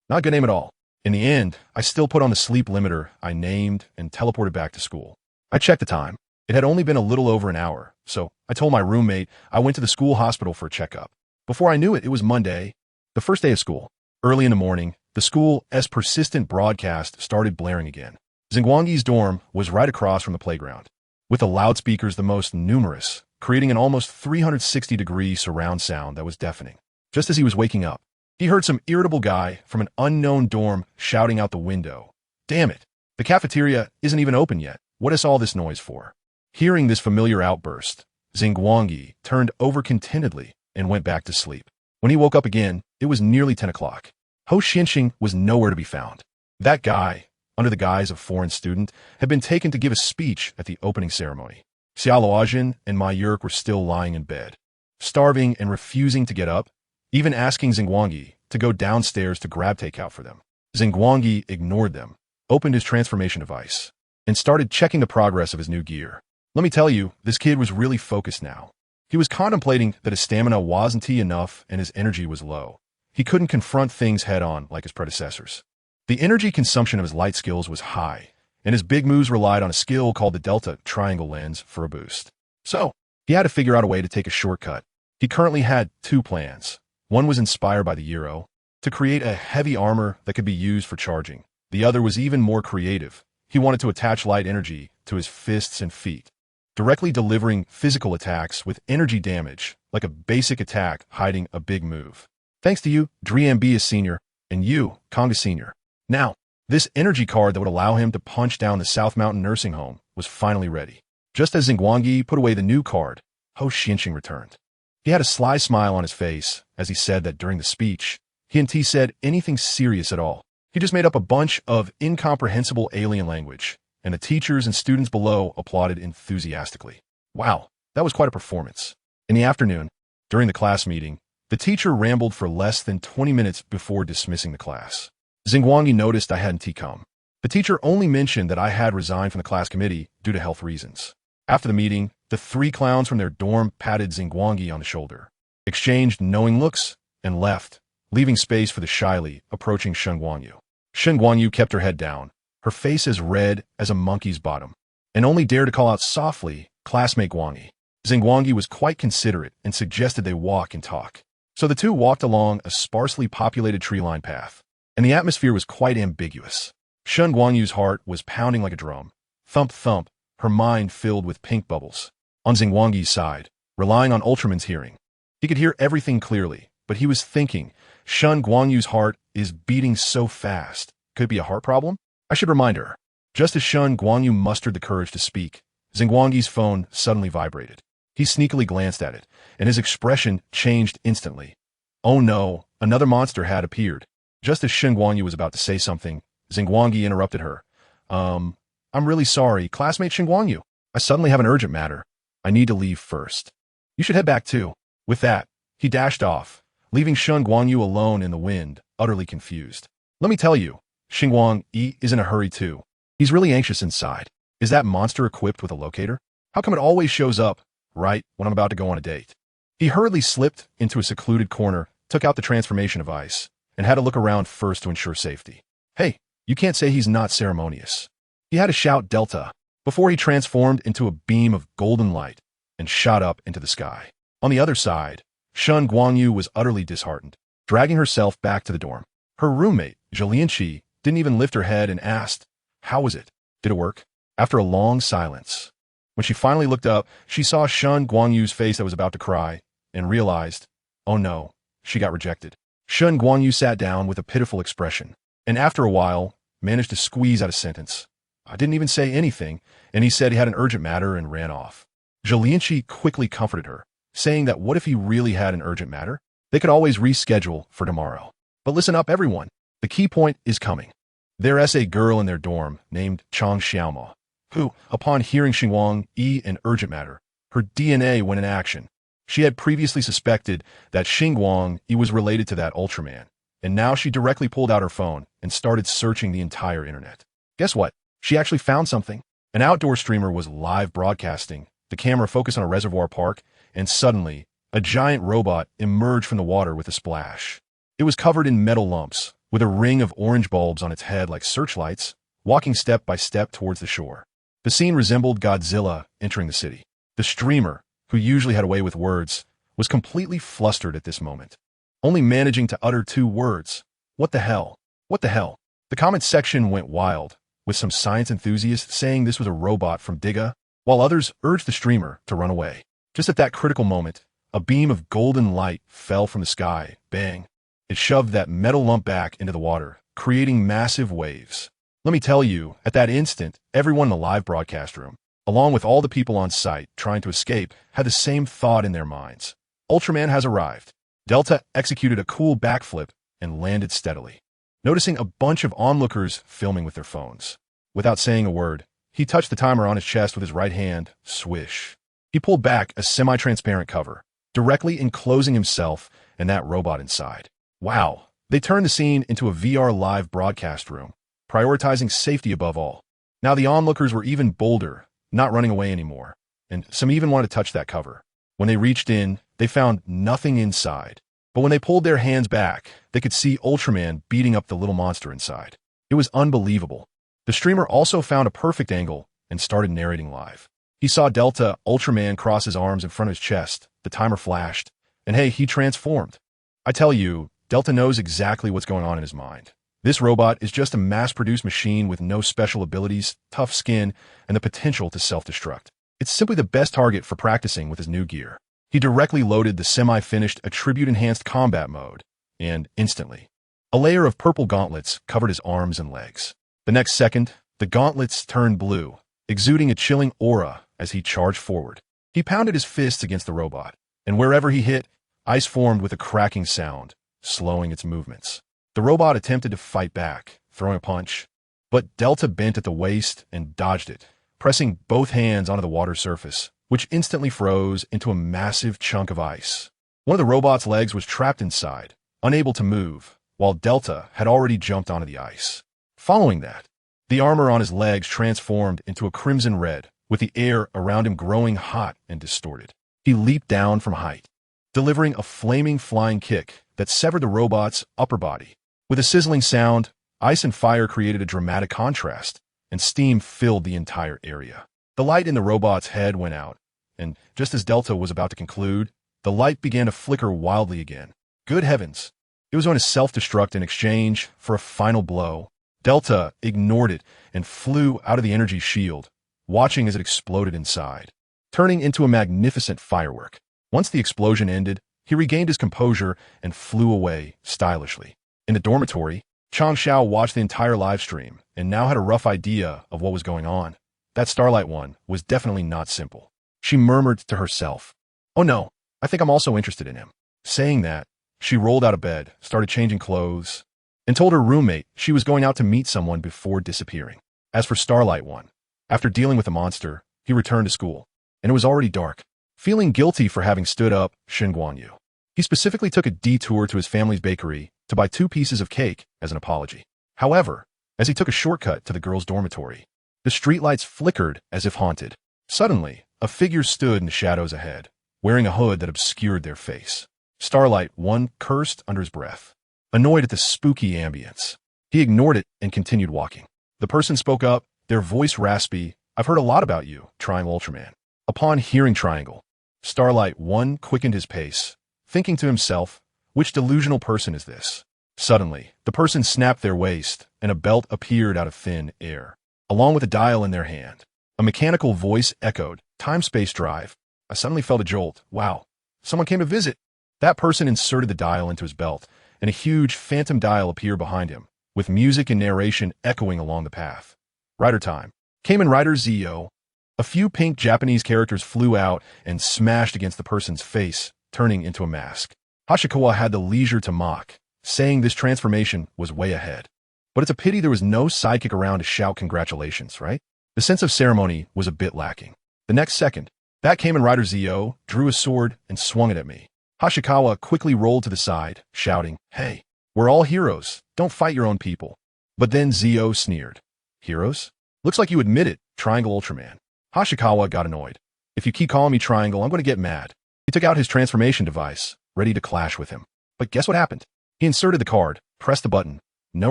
Not a good name at all. In the end, I still put on the sleep limiter I named and teleported back to school. I checked the time. It had only been a little over an hour, so I told my roommate I went to the school hospital for a checkup. Before I knew it, it was Monday, the first day of school. Early in the morning, the school's persistent broadcast started blaring again. Xingguang's dorm was right across from the playground, with the loudspeakers the most numerous, creating an almost 360-degree surround sound that was deafening. Just as he was waking up, he heard some irritable guy from an unknown dorm shouting out the window, "Damn it, the cafeteria isn't even open yet. What is all this noise for?" Hearing this familiar outburst, Xingguang turned over contentedly and went back to sleep. When he woke up again, it was nearly 10 o'clock. Ho Xianxing was nowhere to be found. That guy, under the guise of foreign student, had been taken to give a speech at the opening ceremony. Xiao Luojin and Ma Yurk were still lying in bed, starving and refusing to get up, even asking Xingguang to go downstairs to grab takeout for them. Xingguang ignored them, opened his transformation device, and started checking the progress of his new gear. Let me tell you, this kid was really focused now. He was contemplating that his stamina wasn't enough and his energy was low. He couldn't confront things head-on like his predecessors. The energy consumption of his light skills was high, and his big moves relied on a skill called the Delta Triangle Lens for a boost. So, he had to figure out a way to take a shortcut. He currently had two plans. One was inspired by the Euro, to create a heavy armor that could be used for charging. The other was even more creative. He wanted to attach light energy to his fists and feet, directly delivering physical attacks with energy damage, like a basic attack hiding a big move. Thanks to you, Driambi is senior, and you, Konga senior. Now, this energy card that would allow him to punch down the South Mountain nursing home was finally ready. Just as Xingguang put away the new card, Ho Xianxing returned. He had a sly smile on his face as he said that during the speech, he and T said anything serious at all. He just made up a bunch of incomprehensible alien language, and the teachers and students below applauded enthusiastically. Wow, that was quite a performance. In the afternoon, during the class meeting, the teacher rambled for less than 20 minutes before dismissing the class. Xingguang noticed I hadn't come. The teacher only mentioned that I had resigned from the class committee due to health reasons. After the meeting, the three clowns from their dorm patted Xingguang on the shoulder, exchanged knowing looks, and left, leaving space for the shyly approaching Xingguang. Xingguang kept her head down, her face as red as a monkey's bottom, and only dared to call out softly, "Classmate Guangi." Xingguang was quite considerate and suggested they walk and talk. So the two walked along a sparsely populated tree-lined path, and the atmosphere was quite ambiguous. Xingguang's heart was pounding like a drum. Thump, thump, her mind filled with pink bubbles. On Xingguang's side, relying on Ultraman's hearing, he could hear everything clearly, but he was thinking, Xingguang's heart is beating so fast. Could it be a heart problem? I should remind her. Just as Xingguang mustered the courage to speak, Xingguang's phone suddenly vibrated. He sneakily glanced at it, and his expression changed instantly. Oh no, another monster had appeared. Just as Xingguang was about to say something, Xingguang interrupted her. I'm really sorry, classmate Xingguang. I suddenly have an urgent matter. I need to leave first. You should head back too. With that, he dashed off, leaving Xingguang alone in the wind, utterly confused. Let me tell you, Xingguang is in a hurry too. He's really anxious inside. Is that monster equipped with a locator? How come it always shows up right when I'm about to go on a date? He hurriedly slipped into a secluded corner, took out the transformation device, and had to look around first to ensure safety. Hey, you can't say he's not ceremonious. He had to shout Delta before he transformed into a beam of golden light and shot up into the sky. On the other side, Xingguang was utterly disheartened, dragging herself back to the dorm. Her roommate, Zhilianqi, didn't even lift her head and asked, "How was it? Did it work?" After a long silence, when she finally looked up, she saw Xingguang's face that was about to cry and realized, oh no, she got rejected. Xingguang sat down with a pitiful expression, and after a while, managed to squeeze out a sentence. I didn't even say anything, and he said he had an urgent matter and ran off. Zhilianqi quickly comforted her, saying that what if he really had an urgent matter? They could always reschedule for tomorrow. But listen up, everyone. The key point is coming. There's a girl in their dorm named Chang Xiaoma, who, upon hearing Xingguang an urgent matter, her DNA went in action. She had previously suspected that Xingguang was related to that Ultraman, and now she directly pulled out her phone and started searching the entire internet. Guess what? She actually found something. An outdoor streamer was live broadcasting. The camera focused on a reservoir park, and suddenly, a giant robot emerged from the water with a splash. It was covered in metal lumps, with a ring of orange bulbs on its head like searchlights, walking step by step towards the shore. The scene resembled Godzilla entering the city. The streamer, who usually had a way with words, was completely flustered at this moment, only managing to utter two words. What the hell? What the hell? The comment section went wild, with some science enthusiasts saying this was a robot from Diga, while others urged the streamer to run away. Just at that critical moment, a beam of golden light fell from the sky. Bang! It shoved that metal lump back into the water, creating massive waves. Let me tell you, at that instant, everyone in the live broadcast room, along with all the people on site trying to escape, had the same thought in their minds. Ultraman has arrived. Delta executed a cool backflip and landed steadily, noticing a bunch of onlookers filming with their phones. Without saying a word, he touched the timer on his chest with his right hand. Swish. He pulled back a semi-transparent cover, directly enclosing himself and that robot inside. Wow. They turned the scene into a VR live broadcast room, prioritizing safety above all. Now the onlookers were even bolder, not running away anymore, and some even wanted to touch that cover. When they reached in, they found nothing inside. But when they pulled their hands back, they could see Ultraman beating up the little monster inside. It was unbelievable. The streamer also found a perfect angle and started narrating live. He saw Delta Ultraman cross his arms in front of his chest, the timer flashed, and hey, he transformed. I tell you, Delta knows exactly what's going on in his mind. This robot is just a mass-produced machine with no special abilities, tough skin, and the potential to self-destruct. It's simply the best target for practicing with his new gear. He directly loaded the semi-finished attribute-enhanced combat mode, and instantly, a layer of purple gauntlets covered his arms and legs. The next second, the gauntlets turned blue, exuding a chilling aura as he charged forward. He pounded his fists against the robot, and wherever he hit, ice formed with a cracking sound, slowing its movements. The robot attempted to fight back, throwing a punch, but Delta bent at the waist and dodged it, pressing both hands onto the water surface, which instantly froze into a massive chunk of ice. One of the robot's legs was trapped inside, unable to move, while Delta had already jumped onto the ice. Following that, the armor on his legs transformed into a crimson red, with the air around him growing hot and distorted. He leaped down from height, delivering a flaming flying kick that severed the robot's upper body. With a sizzling sound, ice and fire created a dramatic contrast, and steam filled the entire area. The light in the robot's head went out, and just as Delta was about to conclude, the light began to flicker wildly again. Good heavens! It was going to self-destruct in exchange for a final blow. Delta ignored it and flew out of the energy shield, watching as it exploded inside, turning into a magnificent firework. Once the explosion ended, he regained his composure and flew away stylishly. In the dormitory, Chang Xiao watched the entire live stream and now had a rough idea of what was going on. That Starlight one was definitely not simple. She murmured to herself, "Oh no, I think I'm also interested in him." Saying that, she rolled out of bed, started changing clothes, and told her roommate she was going out to meet someone before disappearing. As for Starlight One, after dealing with the monster, he returned to school, and it was already dark. Feeling guilty for having stood up Xingguang, he specifically took a detour to his family's bakery to buy 2 pieces of cake as an apology. However, as he took a shortcut to the girls' dormitory, the streetlights flickered as if haunted. Suddenly, a figure stood in the shadows ahead, wearing a hood that obscured their face. Starlight 1 cursed under his breath, annoyed at the spooky ambience. He ignored it and continued walking. The person spoke up, their voice raspy. "I've heard a lot about you, Triangle Ultraman." Upon hearing Triangle, Starlight 1 quickened his pace, thinking to himself, which delusional person is this? Suddenly, the person snapped their waist, and a belt appeared out of thin air, along with a dial in their hand. A mechanical voice echoed, "Time-space drive." I suddenly felt a jolt. Wow, someone came to visit. That person inserted the dial into his belt, and a huge phantom dial appeared behind him, with music and narration echoing along the path. Rider time. Kamen Rider Zio. A few pink Japanese characters flew out and smashed against the person's face, turning into a mask. Hashikawa had the leisure to mock, saying this transformation was way ahead. But it's a pity there was no sidekick around to shout congratulations, right? The sense of ceremony was a bit lacking. The next second, that Kamen Rider Zio drew a sword and swung it at me. Hashikawa quickly rolled to the side, shouting, "Hey, we're all heroes. Don't fight your own people." But then Zio sneered. "Heroes? Looks like you admit it, Triangle Ultraman." Hashikawa got annoyed. "If you keep calling me Triangle, I'm going to get mad." He took out his transformation device, ready to clash with him. But guess what happened? He inserted the card, pressed the button. No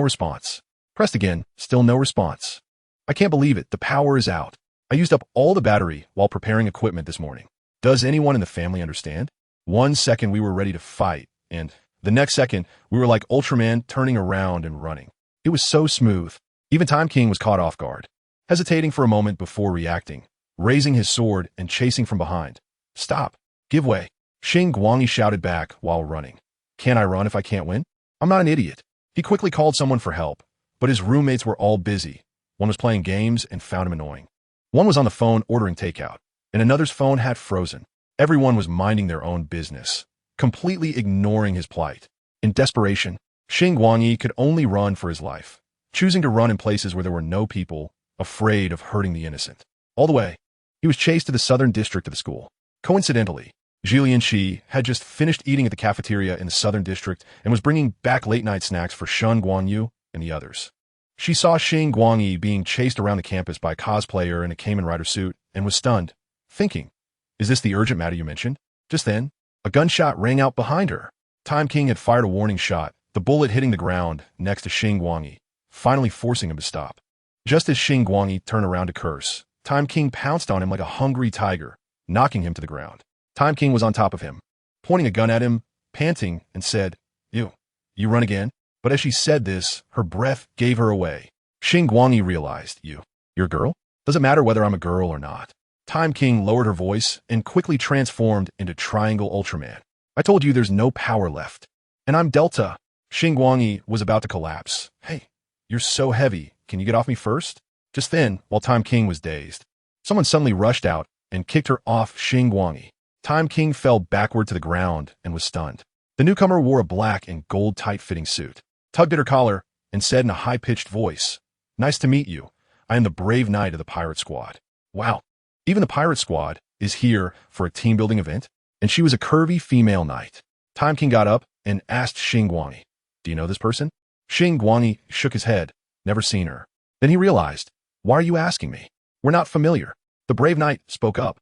response. Pressed again, still no response. I can't believe it, the power is out. I used up all the battery while preparing equipment this morning. Does anyone in the family understand? 1 second we were ready to fight, and the next second we were like Ultraman turning around and running. It was so smooth. Even Time King was caught off guard, hesitating for a moment before reacting, raising his sword and chasing from behind. "Stop. Give way." Xingguang shouted back while running. "Can't I run if I can't win? I'm not an idiot." He quickly called someone for help, but his roommates were all busy. One was playing games and found him annoying. One was on the phone ordering takeout, and another's phone had frozen. Everyone was minding their own business, completely ignoring his plight. In desperation, Xingguang could only run for his life, choosing to run in places where there were no people, afraid of hurting the innocent. All the way, he was chased to the southern district of the school. Coincidentally, Jillian Shi had just finished eating at the cafeteria in the southern district and was bringing back late-night snacks for Shun Guanyu and the others. She saw Xingguang being chased around the campus by a cosplayer in a Kamen Rider suit and was stunned, thinking, "Is this the urgent matter you mentioned?" Just then, a gunshot rang out behind her. Time King had fired a warning shot, the bullet hitting the ground next to Xingguang, finally forcing him to stop. Just as Xingguang turned around to curse, Time King pounced on him like a hungry tiger, knocking him to the ground. Time King was on top of him, pointing a gun at him, panting, and said, You run again?" But as she said this, her breath gave her away. Xingguang realized, You're a girl? Does it matter whether I'm a girl or not?" Time King lowered her voice and quickly transformed into Triangle Ultraman. "I told you there's no power left. And I'm Delta." Xingguang was about to collapse. "Hey, you're so heavy. Can you get off me first?" Just then, while Time King was dazed, someone suddenly rushed out and kicked her off Xingguang. Time King fell backward to the ground and was stunned. The newcomer wore a black and gold tight-fitting suit, tugged at her collar, and said in a high-pitched voice, "Nice to meet you. I am the brave knight of the pirate squad." Wow, even the pirate squad is here for a team-building event? And she was a curvy female knight. Time King got up and asked Xingguang, "Do you know this person?" Xingguang shook his head, never seen her. Then he realized, "Why are you asking me? We're not familiar." The brave knight spoke up.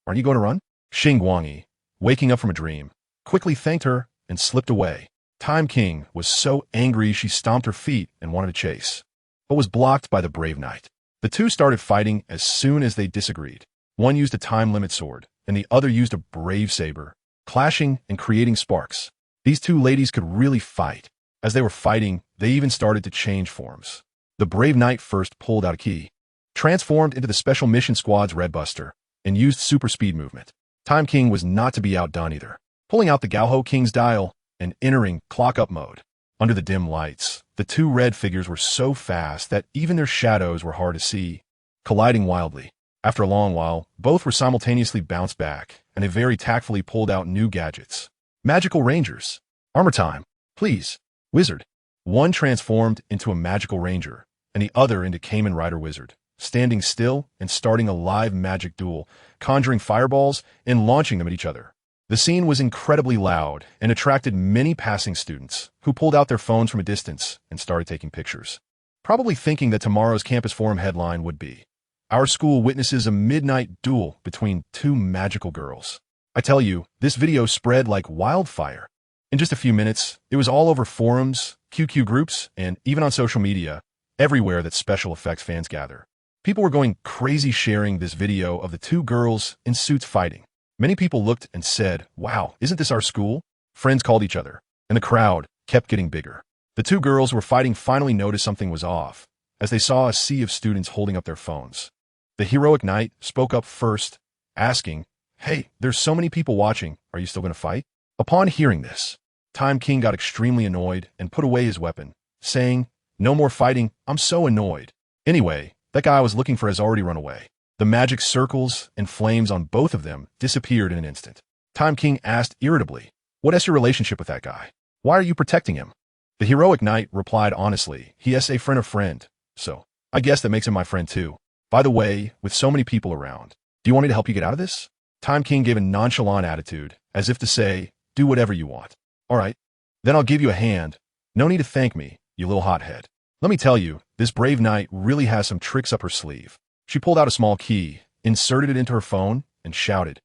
"Aren't you going to run?" Xingguang, waking up from a dream, quickly thanked her and slipped away. Time King was so angry she stomped her feet and wanted to chase, but was blocked by the brave knight. The two started fighting as soon as they disagreed. One used a time-limit sword, and the other used a brave saber, clashing and creating sparks. These two ladies could really fight. As they were fighting, they even started to change forms. The brave knight first pulled out a key, transformed into the Special Mission Squad's Red Buster, and used super speed movement. Time King was not to be outdone either, pulling out the Gauho King's dial and entering clock-up mode. Under the dim lights, the two red figures were so fast that even their shadows were hard to see, colliding wildly. After a long while, both were simultaneously bounced back, and they very tactfully pulled out new gadgets. Magical Rangers. "Armor time, please, Wizard." One transformed into a Magical Ranger, and the other into Kamen Rider Wizard, standing still and starting a live magic duel, conjuring fireballs and launching them at each other. The scene was incredibly loud and attracted many passing students who pulled out their phones from a distance and started taking pictures, probably thinking that tomorrow's campus forum headline would be, "Our school witnesses a midnight duel between two magical girls." I tell you, this video spread like wildfire. In just a few minutes, it was all over forums, QQ groups, and even on social media, everywhere that special effects fans gather. People were going crazy sharing this video of the two girls in suits fighting. Many people looked and said, "Wow, isn't this our school?" Friends called each other, and the crowd kept getting bigger. The two girls who were fighting finally noticed something was off, as they saw a sea of students holding up their phones. The heroic knight spoke up first, asking, "Hey, there's so many people watching, are you still going to fight?" Upon hearing this, Time King got extremely annoyed and put away his weapon, saying, "No more fighting, I'm so annoyed." Anyway, that guy I was looking for has already run away. The magic circles and flames on both of them disappeared in an instant. Time King asked irritably, "What is your relationship with that guy? Why are you protecting him?" The heroic knight replied honestly, "He is a friend of friend, so I guess that makes him my friend too. By the way, with so many people around, do you want me to help you get out of this?" Time King gave a nonchalant attitude, as if to say, "Do whatever you want." "All right, then I'll give you a hand. No need to thank me, you little hothead." Let me tell you, this brave knight really has some tricks up her sleeve. She pulled out a small key, inserted it into her phone, and shouted,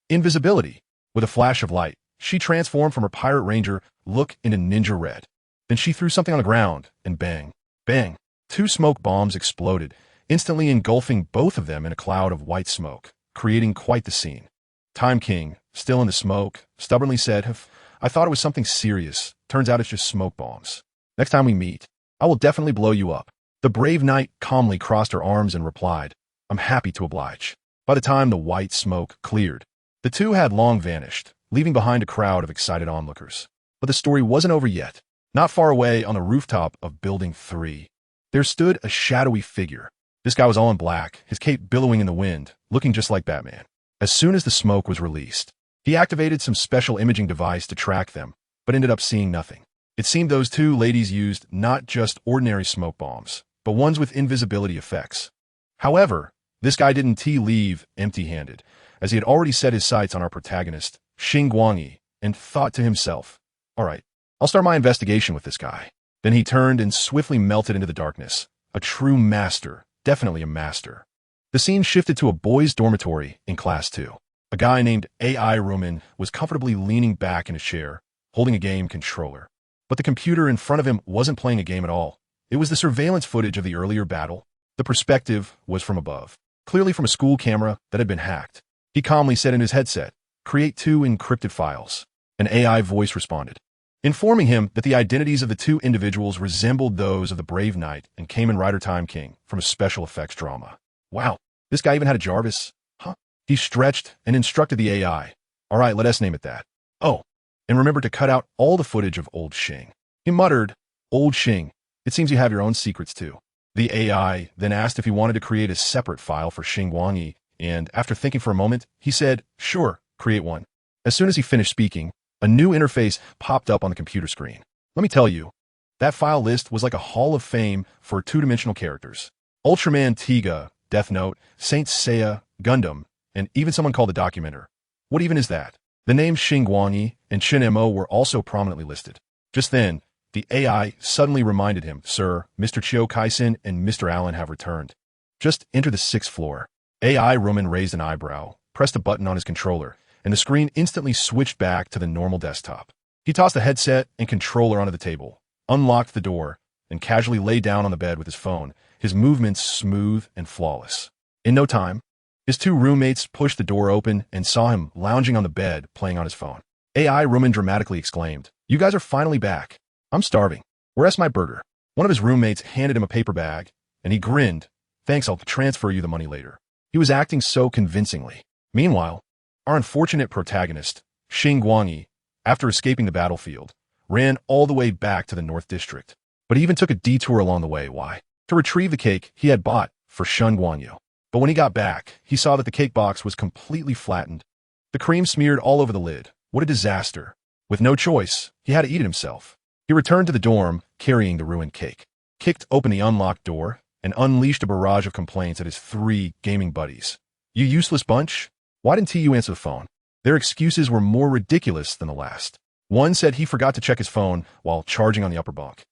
"Invisibility!" With a flash of light, she transformed from her pirate ranger look into ninja red. Then she threw something on the ground, and bang, bang, two smoke bombs exploded, instantly engulfing both of them in a cloud of white smoke, creating quite the scene. Time King, still in the smoke, stubbornly said, "I thought it was something serious. Turns out it's just smoke bombs. Next time we meet, I will definitely blow you up." The brave knight calmly crossed her arms and replied, "I'm happy to oblige." By the time the white smoke cleared, the two had long vanished, leaving behind a crowd of excited onlookers. But the story wasn't over yet. Not far away on the rooftop of Building 3, there stood a shadowy figure. This guy was all in black, his cape billowing in the wind, looking just like Batman. As soon as the smoke was released, he activated some special imaging device to track them, but ended up seeing nothing. It seemed those two ladies used not just ordinary smoke bombs, but ones with invisibility effects. However, this guy didn't leave empty-handed, as he had already set his sights on our protagonist, Xingguang, and thought to himself, "All right, I'll start my investigation with this guy." Then he turned and swiftly melted into the darkness. A true master, definitely a master. The scene shifted to a boys' dormitory in Class 2. A guy named AI Ruman was comfortably leaning back in a chair, holding a game controller. But the computer in front of him wasn't playing a game at all. It was the surveillance footage of the earlier battle. The perspective was from above, clearly from a school camera that had been hacked. He calmly said in his headset, "Create 2 encrypted files." An AI voice responded, informing him that the identities of the 2 individuals resembled those of the brave knight and Kamen Rider Time King from a special effects drama. Wow, this guy even had a Jarvis? Huh? He stretched and instructed the AI, "All right, let us name it that. Oh, and remember to cut out all the footage of old Xing." He muttered, "Old Xing, it seems you have your own secrets too." The AI then asked if he wanted to create a separate file for Xingguang, and after thinking for a moment, he said, "Sure, create one." As soon as he finished speaking, a new interface popped up on the computer screen. Let me tell you, that file list was like a hall of fame for 2-dimensional characters. Ultraman Tiga, Death Note, Saint Seiya, Gundam, and even someone called the Documenter. What even is that? The names Xingguang and Shin Mo were also prominently listed. Just then, the AI suddenly reminded him, "Sir, Mr. Chio Kaisen and Mr. Allen have returned. Just enter the 6th floor." AI Roman raised an eyebrow, pressed a button on his controller, and the screen instantly switched back to the normal desktop. He tossed the headset and controller onto the table, unlocked the door, and casually lay down on the bed with his phone, his movements smooth and flawless. In no time, his 2 roommates pushed the door open and saw him lounging on the bed playing on his phone. AI Roman dramatically exclaimed, "You guys are finally back. I'm starving. Where's my burger?" One of his roommates handed him a paper bag, and he grinned, "Thanks, I'll transfer you the money later." He was acting so convincingly. Meanwhile, our unfortunate protagonist, Xingguang, after escaping the battlefield, ran all the way back to the North District. But he even took a detour along the way. Why? To retrieve the cake he had bought for Shun Guanyu. But when he got back, he saw that the cake box was completely flattened. The cream smeared all over the lid. What a disaster. With no choice, he had to eat it himself. He returned to the dorm, carrying the ruined cake, kicked open the unlocked door, and unleashed a barrage of complaints at his 3 gaming buddies. "You useless bunch. Why didn't you answer the phone?" Their excuses were more ridiculous than the last. One said he forgot to check his phone while charging on the upper bunk.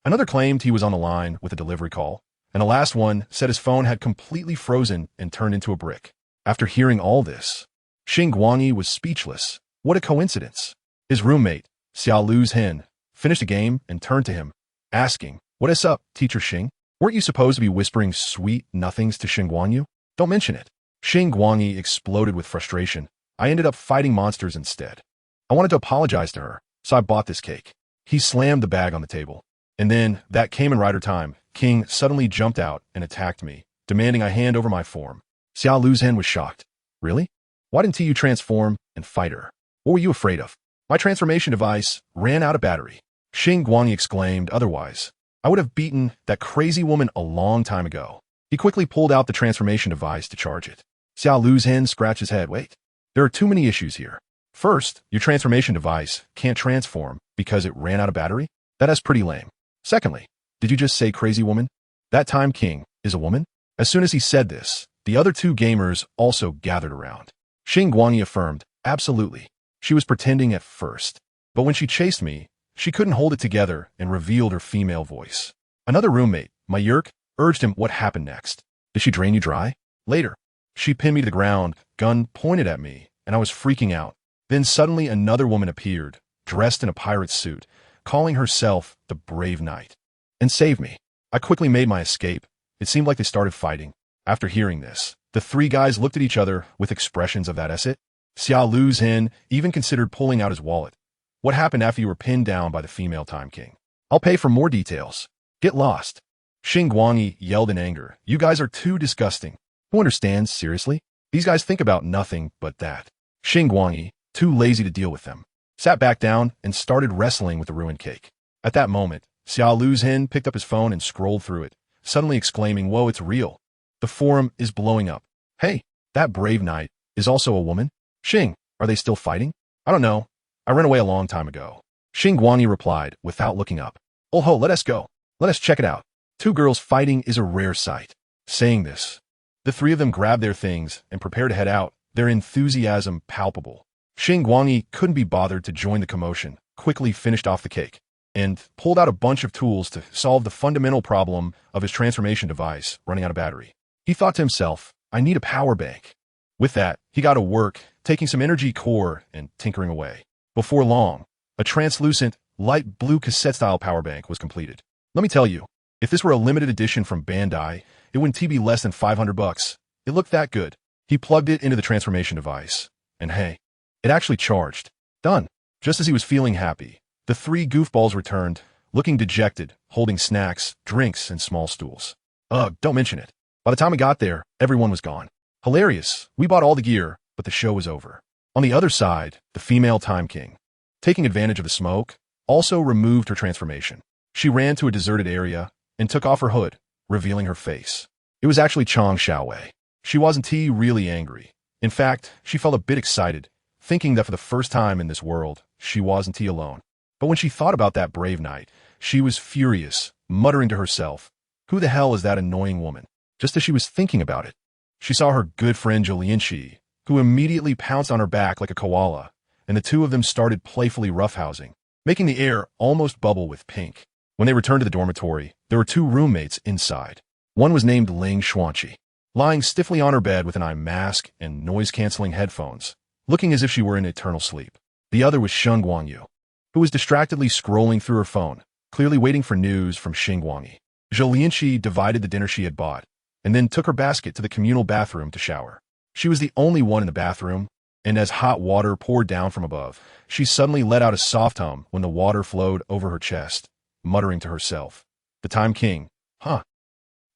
Another claimed he was on the line with a delivery call. And the last one said his phone had completely frozen and turned into a brick. After hearing all this, Xingguang was speechless. What a coincidence. His roommate, Xiao Lu's Hen, finished a game and turned to him, asking, "What is up, Teacher Xing? Weren't you supposed to be whispering sweet nothings to Xingguang? Don't mention it." Xingguang exploded with frustration. "I ended up fighting monsters instead. I wanted to apologize to her, so I bought this cake." He slammed the bag on the table. And then, that Kamen Rider time, King suddenly jumped out and attacked me, demanding I hand over my form. Xiao Lu's Hen was shocked. "Really? Why didn't you transform and fight her? What were you afraid of?" "My transformation device ran out of battery." Xingguang exclaimed otherwise. "I would have beaten that crazy woman a long time ago." He quickly pulled out the transformation device to charge it. Xiao Lu's Hen scratched his head. "Wait, there are too many issues here. First, your transformation device can't transform because it ran out of battery? That's pretty lame. Secondly, did you just say crazy woman? That time King is a woman?" As soon as he said this, the other two gamers also gathered around. Xingguang affirmed, "Absolutely. She was pretending at first. But when she chased me, she couldn't hold it together and revealed her female voice." Another roommate, Mayurk, urged him, "What happened next? Did she drain you dry?" "Later, she pinned me to the ground, gun pointed at me, and I was freaking out. Then suddenly another woman appeared, dressed in a pirate suit, calling herself the Brave Knight, and saved me. I quickly made my escape. It seemed like they started fighting." After hearing this, the three guys looked at each other with expressions of "That's it." Xiao Lu's Hen even considered pulling out his wallet. "What happened after you were pinned down by the female Time King? I'll pay for more details. Get lost." Xingguang yelled in anger, "You guys are too disgusting. Who understands, seriously? These guys think about nothing but that." Xingguang, too lazy to deal with them, sat back down and started wrestling with the ruined cake. At that moment, Xiao Lu's Hen picked up his phone and scrolled through it, suddenly exclaiming, "Whoa, it's real. The forum is blowing up. Hey, that Brave Knight is also a woman? Xing, are they still fighting?" "I don't know. I ran away a long time ago." Xingguang replied without looking up. "Oh ho, let us go. Let us check it out. Two girls fighting is a rare sight." Saying this, the three of them grabbed their things and prepared to head out, their enthusiasm palpable. Xingguang couldn't be bothered to join the commotion, quickly finished off the cake, and pulled out a bunch of tools to solve the fundamental problem of his transformation device running out of battery. He thought to himself, "I need a power bank." With that, he got to work, taking some energy core and tinkering away. Before long, a translucent, light blue cassette-style power bank was completed. Let me tell you, if this were a limited edition from Bandai, it wouldn't be less than $500. It looked that good. He plugged it into the transformation device, and hey, it actually charged. Done. Just as he was feeling happy, the three goofballs returned, looking dejected, holding snacks, drinks, and small stools. Ugh, don't mention it. By the time we got there, everyone was gone. Hilarious. We bought all the gear, but the show was over. On the other side, the female Time King, taking advantage of the smoke, also removed her transformation. She ran to a deserted area and took off her hood, revealing her face. It was actually Chang Xiaowei. She wasn't really angry. In fact, she felt a bit excited, thinking that for the first time in this world, she wasn't alone. But when she thought about that Brave Knight, she was furious, muttering to herself, "Who the hell is that annoying woman?" Just as she was thinking about it, she saw her good friend Zhou, who immediately pounced on her back like a koala, and the two of them started playfully roughhousing, making the air almost bubble with pink. When they returned to the dormitory, there were two roommates inside. One was named Ling Xuanqi, lying stiffly on her bed with an eye mask and noise-canceling headphones, looking as if she were in eternal sleep. The other was Xingguang, who was distractedly scrolling through her phone, clearly waiting for news from Xingguang. Zhou divided the dinner she had bought, and then took her basket to the communal bathroom to shower. She was the only one in the bathroom, and as hot water poured down from above, she suddenly let out a soft hum when the water flowed over her chest, muttering to herself, "The Time King, huh?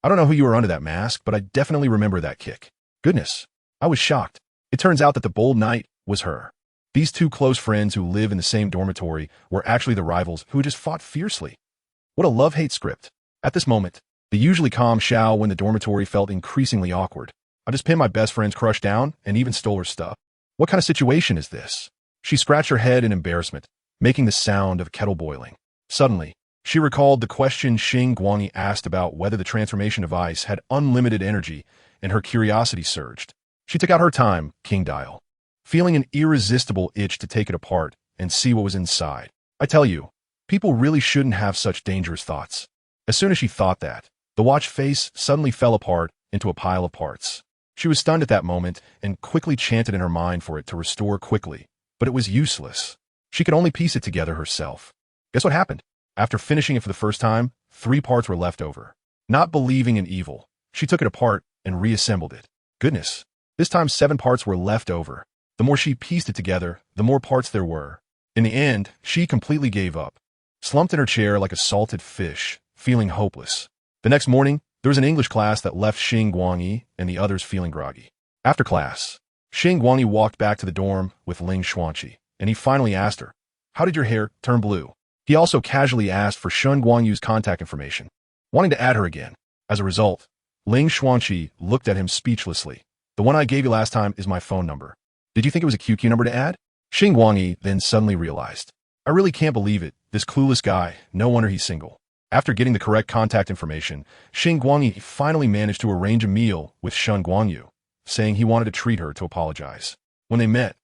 I don't know who you were under that mask, but I definitely remember that kick." Goodness, I was shocked. It turns out that the bold knight was her. These two close friends who live in the same dormitory were actually the rivals who had just fought fiercely. What a love-hate script. At this moment, the usually calm Xiao when the dormitory felt increasingly awkward. I just pinned my best friend's crush down and even stole her stuff. What kind of situation is this? She scratched her head in embarrassment, making the sound of a kettle boiling. Suddenly, she recalled the question Xingguang asked about whether the transformation device had unlimited energy, and her curiosity surged. She took out her Time King dial, feeling an irresistible itch to take it apart and see what was inside. I tell you, people really shouldn't have such dangerous thoughts. As soon as she thought that, the watch face suddenly fell apart into a pile of parts. She was stunned at that moment and quickly chanted in her mind for it to restore quickly, but it was useless. She could only piece it together herself. Guess what happened? After finishing it for the first time, 3 parts were left over. Not believing in evil, she took it apart and reassembled it. Goodness, this time 7 parts were left over. The more she pieced it together, the more parts there were. In the end, she completely gave up, slumped in her chair like a salted fish, feeling hopeless. The next morning, there was an English class that left Xingguang and the others feeling groggy. After class, Xingguang walked back to the dorm with Ling Xuanqi, and he finally asked her, "How did your hair turn blue?" He also casually asked for Shun Guangyu's contact information, wanting to add her again. As a result, Ling Xuanqi looked at him speechlessly. "The one I gave you last time is my phone number. Did you think it was a QQ number to add?" Xingguang then suddenly realized, "I really can't believe it, this clueless guy, no wonder he's single." After getting the correct contact information, Xingguang finally managed to arrange a meal with Shun Guangyu, saying he wanted to treat her to apologize. When they met,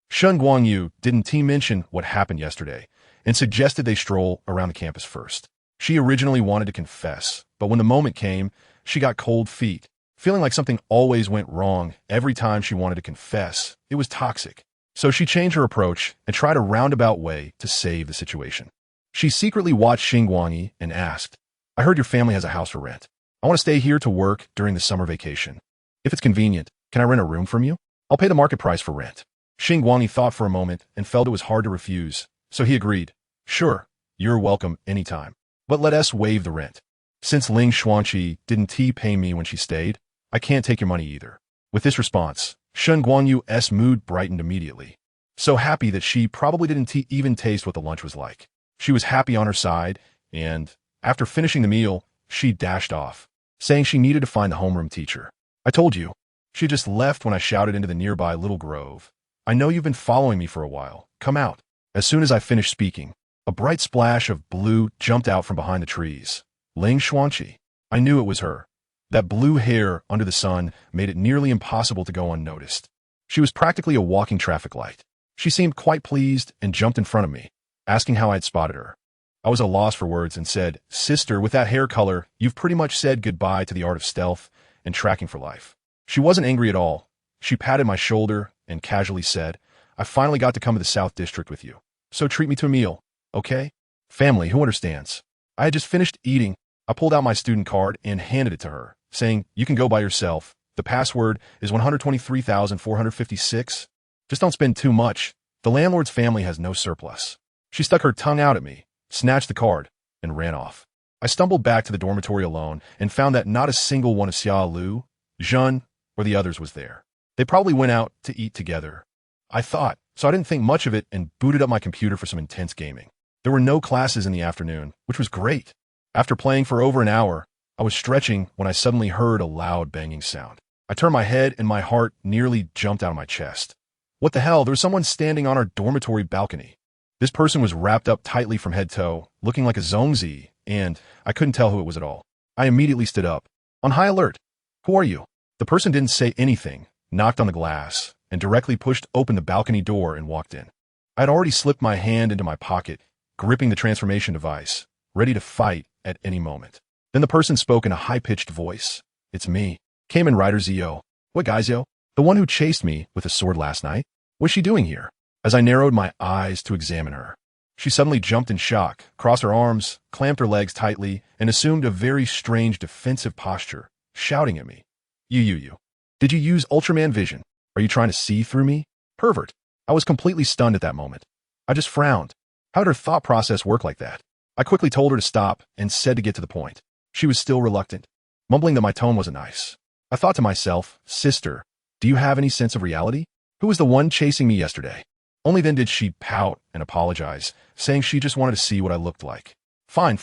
Shun Guangyu didn't mention what happened yesterday and suggested they stroll around the campus first. She originally wanted to confess, but when the moment came, she got cold feet, feeling like something always went wrong every time she wanted to confess. It was toxic. So she changed her approach and tried a roundabout way to save the situation. She secretly watched Xingguang and asked, "I heard your family has a house for rent. I want to stay here to work during the summer vacation. If it's convenient, can I rent a room from you? I'll pay the market price for rent." Xingguang thought for a moment and felt it was hard to refuse, so he agreed. "Sure, you're welcome anytime. But let us waive the rent. Since Ling Xuanqi didn't pay me when she stayed, I can't take your money either." With this response, Shun Guangyu's mood brightened immediately. So happy that she probably didn't even taste what the lunch was like. She was happy on her side, and after finishing the meal, she dashed off, saying she needed to find the homeroom teacher. "I told you." She just left when I shouted into the nearby little grove, "I know you've been following me for a while. Come out." As soon as I finished speaking, a bright splash of blue jumped out from behind the trees. Ling Xuanqi. I knew it was her. That blue hair under the sun made it nearly impossible to go unnoticed. She was practically a walking traffic light. She seemed quite pleased and jumped in front of me, asking how I had spotted her. I was at a loss for words and said, "Sister, with that hair color, you've pretty much said goodbye to the art of stealth and tracking for life." She wasn't angry at all. She patted my shoulder and casually said, "I finally got to come to the South District with you, so treat me to a meal, okay? Family, who understands?" I had just finished eating. I pulled out my student card and handed it to her, saying, "You can go by yourself. The password is 123,456. Just don't spend too much. The landlord's family has no surplus." She stuck her tongue out at me, snatched the card, and ran off. I stumbled back to the dormitory alone and found that not a single one of Xia Lu, Zhun, or the others was there. They probably went out to eat together, I thought, so I didn't think much of it and booted up my computer for some intense gaming. There were no classes in the afternoon, which was great. After playing for over an hour, I was stretching when I suddenly heard a loud banging sound. I turned my head and my heart nearly jumped out of my chest. What the hell? There was someone standing on our dormitory balcony. This person was wrapped up tightly from head to toe, looking like a zongzi, and I couldn't tell who it was at all. I immediately stood up, on high alert. "Who are you?" The person didn't say anything, knocked on the glass, and directly pushed open the balcony door and walked in. I had already slipped my hand into my pocket, gripping the transformation device, ready to fight at any moment. Then the person spoke in a high-pitched voice. "It's me, Kamen Rider Zio." "What guy, Zio?" "The one who chased me with a sword last night." "What's she doing here?" As I narrowed my eyes to examine her, she suddenly jumped in shock, crossed her arms, clamped her legs tightly, and assumed a very strange defensive posture, shouting at me. You. Did you use Ultraman vision? Are you trying to see through me? Pervert." I was completely stunned at that moment. I just frowned. How did her thought process work like that? I quickly told her to stop and said to get to the point. She was still reluctant, mumbling that my tone wasn't nice. I thought to myself, "Sister, do you have any sense of reality? Who was the one chasing me yesterday?" Only then did she pout and apologize, saying she just wanted to see what I looked like. Fine.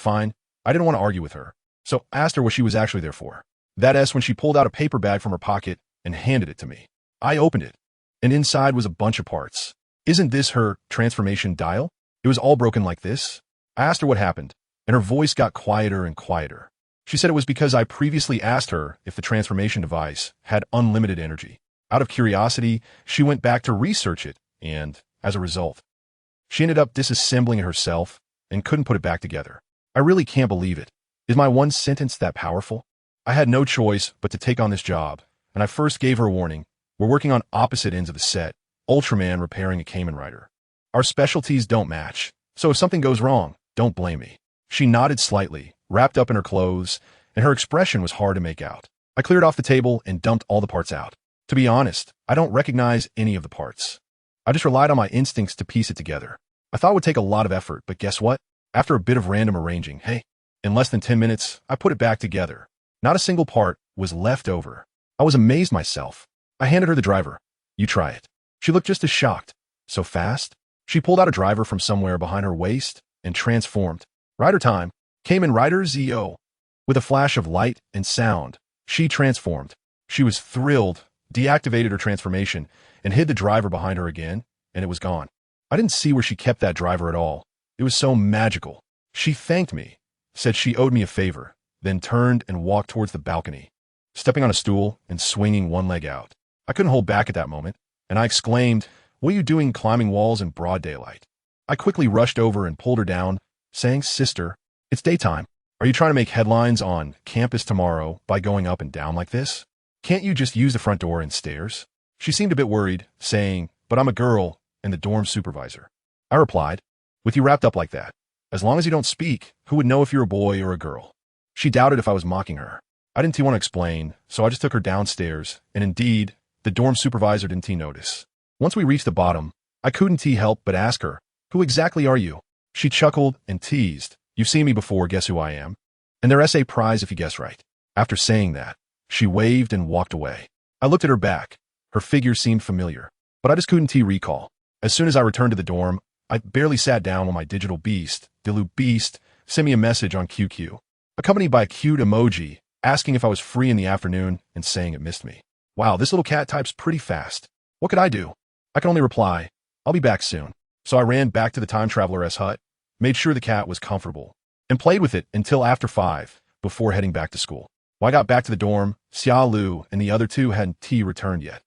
I didn't want to argue with her, so I asked her what she was actually there for. That's when she pulled out a paper bag from her pocket and handed it to me. I opened it, and inside was a bunch of parts. Isn't this her transformation dial? It was all broken like this. I asked her what happened, and her voice got quieter and quieter. She said it was because I previously asked her if the transformation device had unlimited energy. Out of curiosity, she went back to research it, and, as a result, she ended up disassembling it herself and couldn't put it back together. I really can't believe it. Is my one sentence that powerful? I had no choice but to take on this job, and I first gave her a warning. We're working on opposite ends of the set, Ultraman repairing a Kamen Rider. Our specialties don't match, so if something goes wrong, don't blame me. She nodded slightly, wrapped up in her clothes, and her expression was hard to make out. I cleared off the table and dumped all the parts out. To be honest, I don't recognize any of the parts. I just relied on my instincts to piece it together. I thought it would take a lot of effort, but guess what? After a bit of random arranging, in less than 10 minutes, I put it back together. Not a single part was left over. I was amazed myself. I handed her the driver. You try it. She looked just as shocked. So fast? She pulled out a driver from somewhere behind her waist and transformed. Rider time. Kamen Rider ZO. With a flash of light and sound, she transformed. She was thrilled, deactivated her transformation, and hid the driver behind her again, and it was gone. I didn't see where she kept that driver at all. It was so magical. She thanked me, said she owed me a favor, then turned and walked towards the balcony, stepping on a stool and swinging one leg out. I couldn't hold back at that moment, and I exclaimed, "What are you doing climbing walls in broad daylight?" I quickly rushed over and pulled her down, saying, "Sister, it's daytime. Are you trying to make headlines on campus tomorrow by going up and down like this? Can't you just use the front door and stairs?" She seemed a bit worried, saying, "But I'm a girl and the dorm supervisor." I replied, "With you wrapped up like that, as long as you don't speak, who would know if you're a boy or a girl?" She doubted if I was mocking her. I didn't want to explain, so I just took her downstairs, and indeed, the dorm supervisor didn't notice. Once we reached the bottom, I couldn't help but ask her, "Who exactly are you?" She chuckled and teased, "You've seen me before, guess who I am? And their essay prize if you guess right." After saying that, she waved and walked away. I looked at her back. Her figure seemed familiar, but I just couldn't recall. As soon as I returned to the dorm, I barely sat down when my digital beast, Dilu Beast, sent me a message on QQ, accompanied by a cute emoji asking if I was free in the afternoon and saying it missed me. Wow, this little cat types pretty fast. What could I do? I could only reply, "I'll be back soon." So I ran back to the time traveler's hut, made sure the cat was comfortable, and played with it until after 5, before heading back to school. When I got back to the dorm, Xia Lu and the other two hadn't returned yet.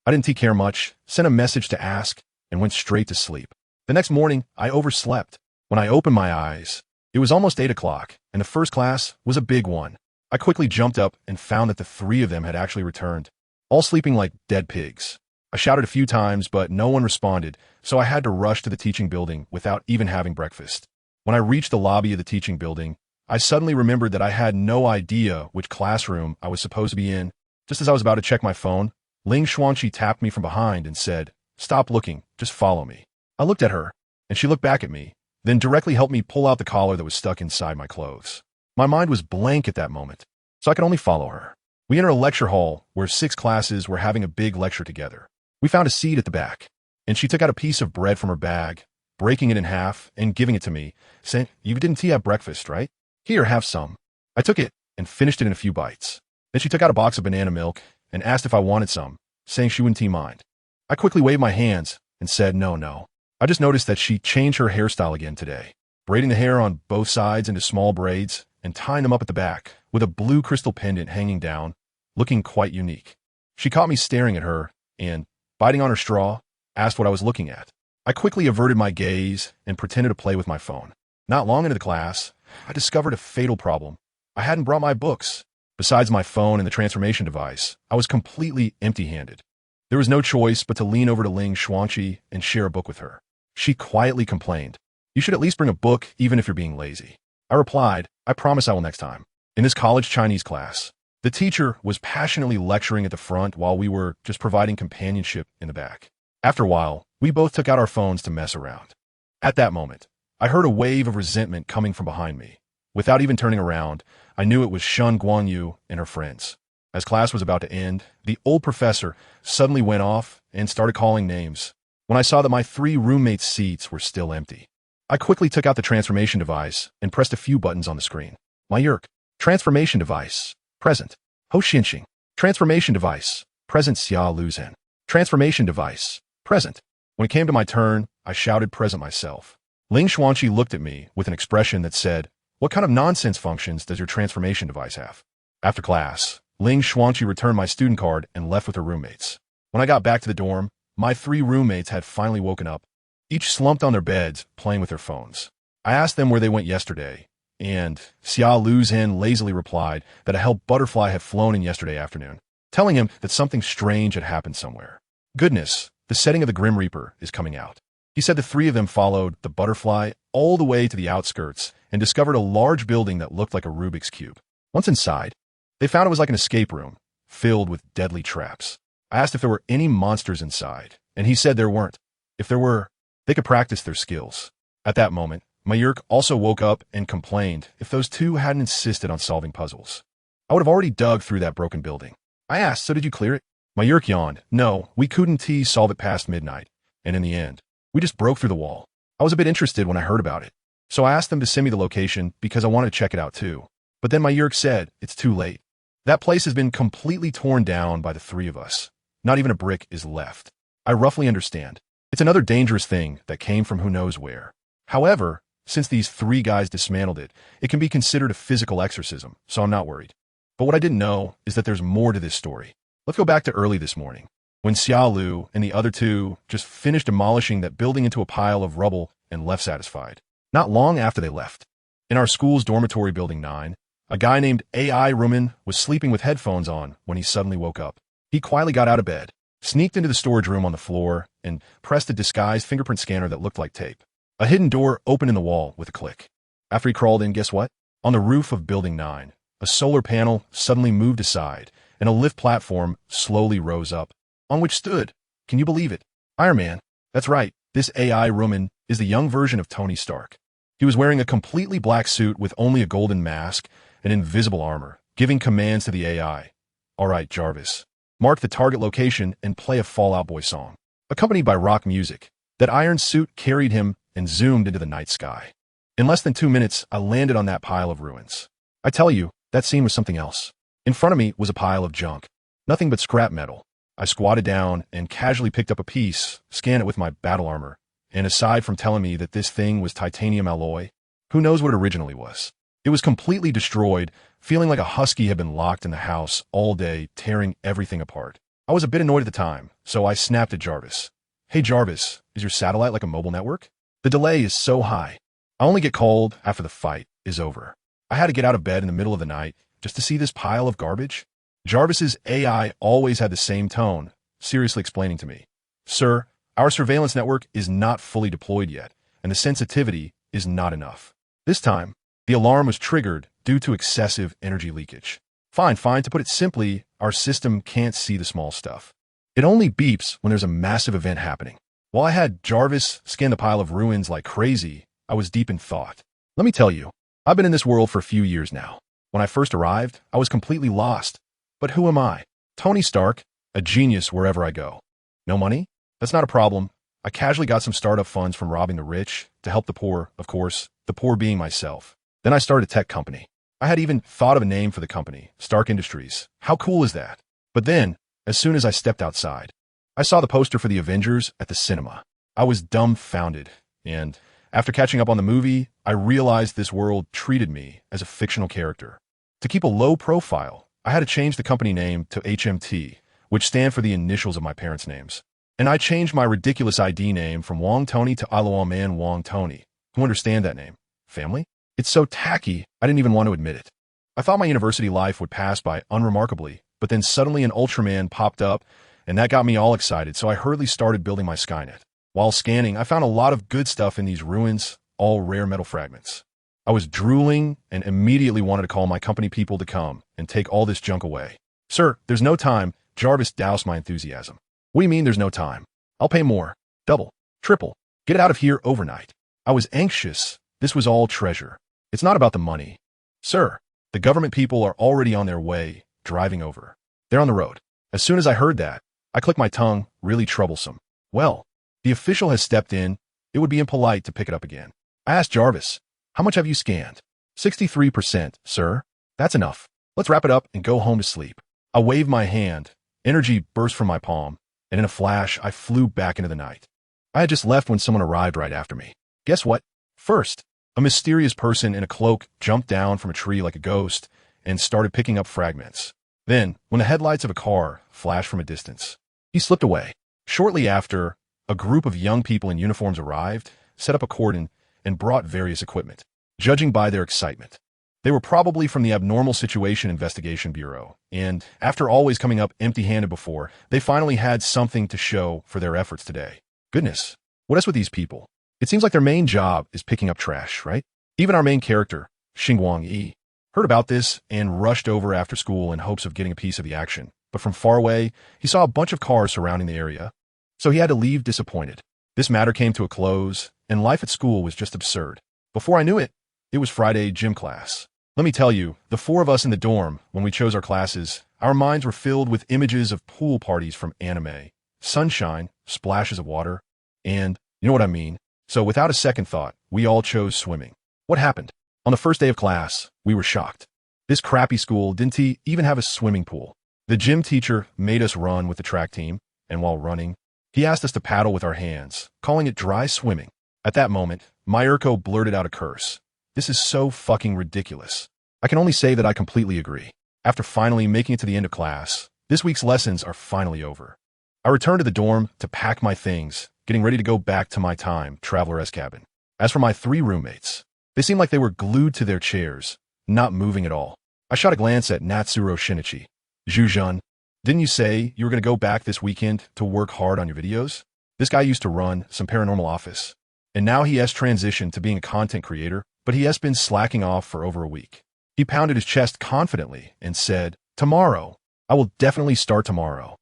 I didn't care much, sent a message to ask, and went straight to sleep. The next morning, I overslept. When I opened my eyes, it was almost 8 o'clock, and the first class was a big one. I quickly jumped up and found that the 3 of them had actually returned, all sleeping like dead pigs. I shouted a few times, but no one responded, so I had to rush to the teaching building without even having breakfast. When I reached the lobby of the teaching building, I suddenly remembered that I had no idea which classroom I was supposed to be in. Just as I was about to check my phone, Ling Xuanqi tapped me from behind and said, "Stop looking, just follow me." I looked at her, and she looked back at me, then directly helped me pull out the collar that was stuck inside my clothes. My mind was blank at that moment, so I could only follow her. We entered a lecture hall where 6 classes were having a big lecture together. We found a seat at the back, and she took out a piece of bread from her bag, breaking it in half and giving it to me, saying, "You didn't have breakfast, right? Here, have some." I took it and finished it in a few bites. Then she took out a box of banana milk and asked if I wanted some, saying she wouldn't mind. I quickly waved my hands and said, No. I just noticed that she changed her hairstyle again today, braiding the hair on both sides into small braids and tying them up at the back with a blue crystal pendant hanging down, looking quite unique. She caught me staring at her and, biting on her straw, asked what I was looking at. I quickly averted my gaze and pretended to play with my phone. Not long into the class, I discovered a fatal problem. I hadn't brought my books. Besides my phone and the transformation device, I was completely empty-handed. There was no choice but to lean over to Ling Xuanqi and share a book with her. She quietly complained, "You should at least bring a book even if you're being lazy." I replied, "I promise I will next time." In this college Chinese class, the teacher was passionately lecturing at the front while we were just providing companionship in the back. After a while, we both took out our phones to mess around. At that moment, I heard a wave of resentment coming from behind me. Without even turning around, I knew it was Xingguang and her friends. As class was about to end, the old professor suddenly went off and started calling names. When I saw that my 3 roommates' seats were still empty, I quickly took out the transformation device and pressed a few buttons on the screen. My yerk. Transformation device. Present. Ho Xinxing. Transformation device. Present Xia Luzhen. Transformation device. Present. When it came to my turn, I shouted present myself. Ling Xuanqi looked at me with an expression that said, "What kind of nonsense functions does your transformation device have?" After class, Ling Xuanqi returned my student card and left with her roommates. When I got back to the dorm, my 3 roommates had finally woken up, each slumped on their beds, playing with their phones. I asked them where they went yesterday, and Xia Luzhen lazily replied that a hell butterfly had flown in yesterday afternoon. telling him that something strange had happened somewhere. Goodness, the setting of the Grim Reaper is coming out. He said the three of them followed the butterfly all the way to the outskirts and discovered a large building that looked like a Rubik's Cube. Once inside, they found it was like an escape room, filled with deadly traps. I asked if there were any monsters inside, and he said there weren't. If there were, they could practice their skills. At that moment, Mayurk also woke up and complained if those two hadn't insisted on solving puzzles. I would have already dug through that broken building. I asked, so did you clear it? Mayurk yawned. No, we couldn't solve it past midnight, and in the end, we just broke through the wall. I was a bit interested when I heard about it, so I asked them to send me the location because I wanted to check it out too. But then Mayurk said, it's too late. That place has been completely torn down by the three of us. Not even a brick is left. I roughly understand. It's another dangerous thing that came from who knows where. However, since these three guys dismantled it, it can be considered a physical exorcism, so I'm not worried. But what I didn't know is that there's more to this story. Let's go back to early this morning, when Xiao Lu and the other two just finished demolishing that building into a pile of rubble and left satisfied. Not long after they left, in our school's dormitory building 9, a guy named AI Ruman was sleeping with headphones on when he suddenly woke up. He quietly got out of bed, sneaked into the storage room on the floor, and pressed a disguised fingerprint scanner that looked like tape. A hidden door opened in the wall with a click. After he crawled in, guess what? On the roof of Building 9, a solar panel suddenly moved aside, and a lift platform slowly rose up, on which stood, can you believe it? Iron Man. That's right, this AI Ruman is the young version of Tony Stark. He was wearing a completely black suit with only a golden mask and invisible armor, giving commands to the AI. All right, Jarvis. Mark the target location and play a Fall Out Boy song. Accompanied by rock music, that iron suit carried him and zoomed into the night sky. In less than 2 minutes, I landed on that pile of ruins. I tell you, that scene was something else. In front of me was a pile of junk. Nothing but scrap metal. I squatted down and casually picked up a piece, scanned it with my battle armor, and aside from telling me that this thing was titanium alloy, who knows what it originally was. It was completely destroyed, feeling like a husky had been locked in the house all day, tearing everything apart. I was a bit annoyed at the time, so I snapped at Jarvis. Hey Jarvis, is your satellite like a mobile network? The delay is so high. I only get called after the fight is over. I had to get out of bed in the middle of the night just to see this pile of garbage. Jarvis's AI always had the same tone, seriously explaining to me, Sir, our surveillance network is not fully deployed yet, and the sensitivity is not enough. This time, the alarm was triggered due to excessive energy leakage. Fine. To put it simply, our system can't see the small stuff. It only beeps when there's a massive event happening. While I had Jarvis scan the pile of ruins like crazy, I was deep in thought. Let me tell you, I've been in this world for a few years now. When I first arrived, I was completely lost. But who am I? Tony Stark, a genius wherever I go. No money? That's not a problem. I casually got some startup funds from robbing the rich to help the poor, of course, the poor being myself. Then I started a tech company. I had even thought of a name for the company, Stark Industries. How cool is that? But then, as soon as I stepped outside, I saw the poster for the Avengers at the cinema. I was dumbfounded, and after catching up on the movie, I realized this world treated me as a fictional character. To keep a low profile, I had to change the company name to HMT, which stand for the initials of my parents' names. And I changed my ridiculous ID name from Wong Tony to Alawan Man Wong Tony. Who understand that name? Family? It's so tacky, I didn't even want to admit it. I thought my university life would pass by unremarkably, but then suddenly an Ultraman popped up, and that got me all excited, so I hurriedly started building my Skynet. While scanning, I found a lot of good stuff in these ruins, all rare metal fragments. I was drooling and immediately wanted to call my company people to come and take all this junk away. Sir, there's no time. Jarvis doused my enthusiasm. What do you mean there's no time? I'll pay more. Double. Triple. Get it out of here overnight. I was anxious. This was all treasure. It's not about the money. Sir, the government people are already on their way, driving over. They're on the road. As soon as I heard that, I clicked my tongue, really troublesome. Well, the official has stepped in. It would be impolite to pick it up again. I asked Jarvis, how much have you scanned? 63%, sir. That's enough. Let's wrap it up and go home to sleep. I waved my hand. Energy burst from my palm, and in a flash, I flew back into the night. I had just left when someone arrived right after me. Guess what? First, a mysterious person in a cloak jumped down from a tree like a ghost and started picking up fragments. Then, when the headlights of a car flashed from a distance, he slipped away. Shortly after, a group of young people in uniforms arrived, set up a cordon, and brought various equipment. Judging by their excitement, They were probably from the Abnormal Situation Investigation Bureau, and after always coming up empty-handed before, they finally had something to show for their efforts today. Goodness, what is with these people? It seems like their main job is picking up trash, right? Even our main character, Xingguang, heard about this and rushed over after school in hopes of getting a piece of the action. But from far away, he saw a bunch of cars surrounding the area, so he had to leave disappointed. This matter came to a close, and life at school was just absurd. Before I knew it, it was Friday gym class. Let me tell you, the four of us in the dorm, when we chose our classes, our minds were filled with images of pool parties from anime, sunshine, splashes of water, and, you know what I mean. So without a second thought, we all chose swimming. What happened? On the first day of class, we were shocked. This crappy school didn't even have a swimming pool. The gym teacher made us run with the track team, and while running, he asked us to paddle with our hands, calling it dry swimming. At that moment, Mayurko blurted out a curse. This is so fucking ridiculous. I can only say that I completely agree. After finally making it to the end of class, this week's lessons are finally over. I returned to the dorm to pack my things, getting ready to go back to my time traveler-esque cabin. As for my three roommates, they seemed like they were glued to their chairs, not moving at all. I shot a glance at Natsuro Shinichi. Zhuzhen, didn't you say you were going to go back this weekend to work hard on your videos? This guy used to run some paranormal office, and now he has transitioned to being a content creator, but he has been slacking off for over a week. He pounded his chest confidently and said, "Tomorrow. I will definitely start tomorrow."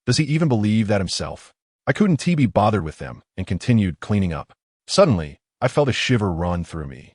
Does he even believe that himself? I couldn't be bothered with them and continued cleaning up. Suddenly, I felt a shiver run through me.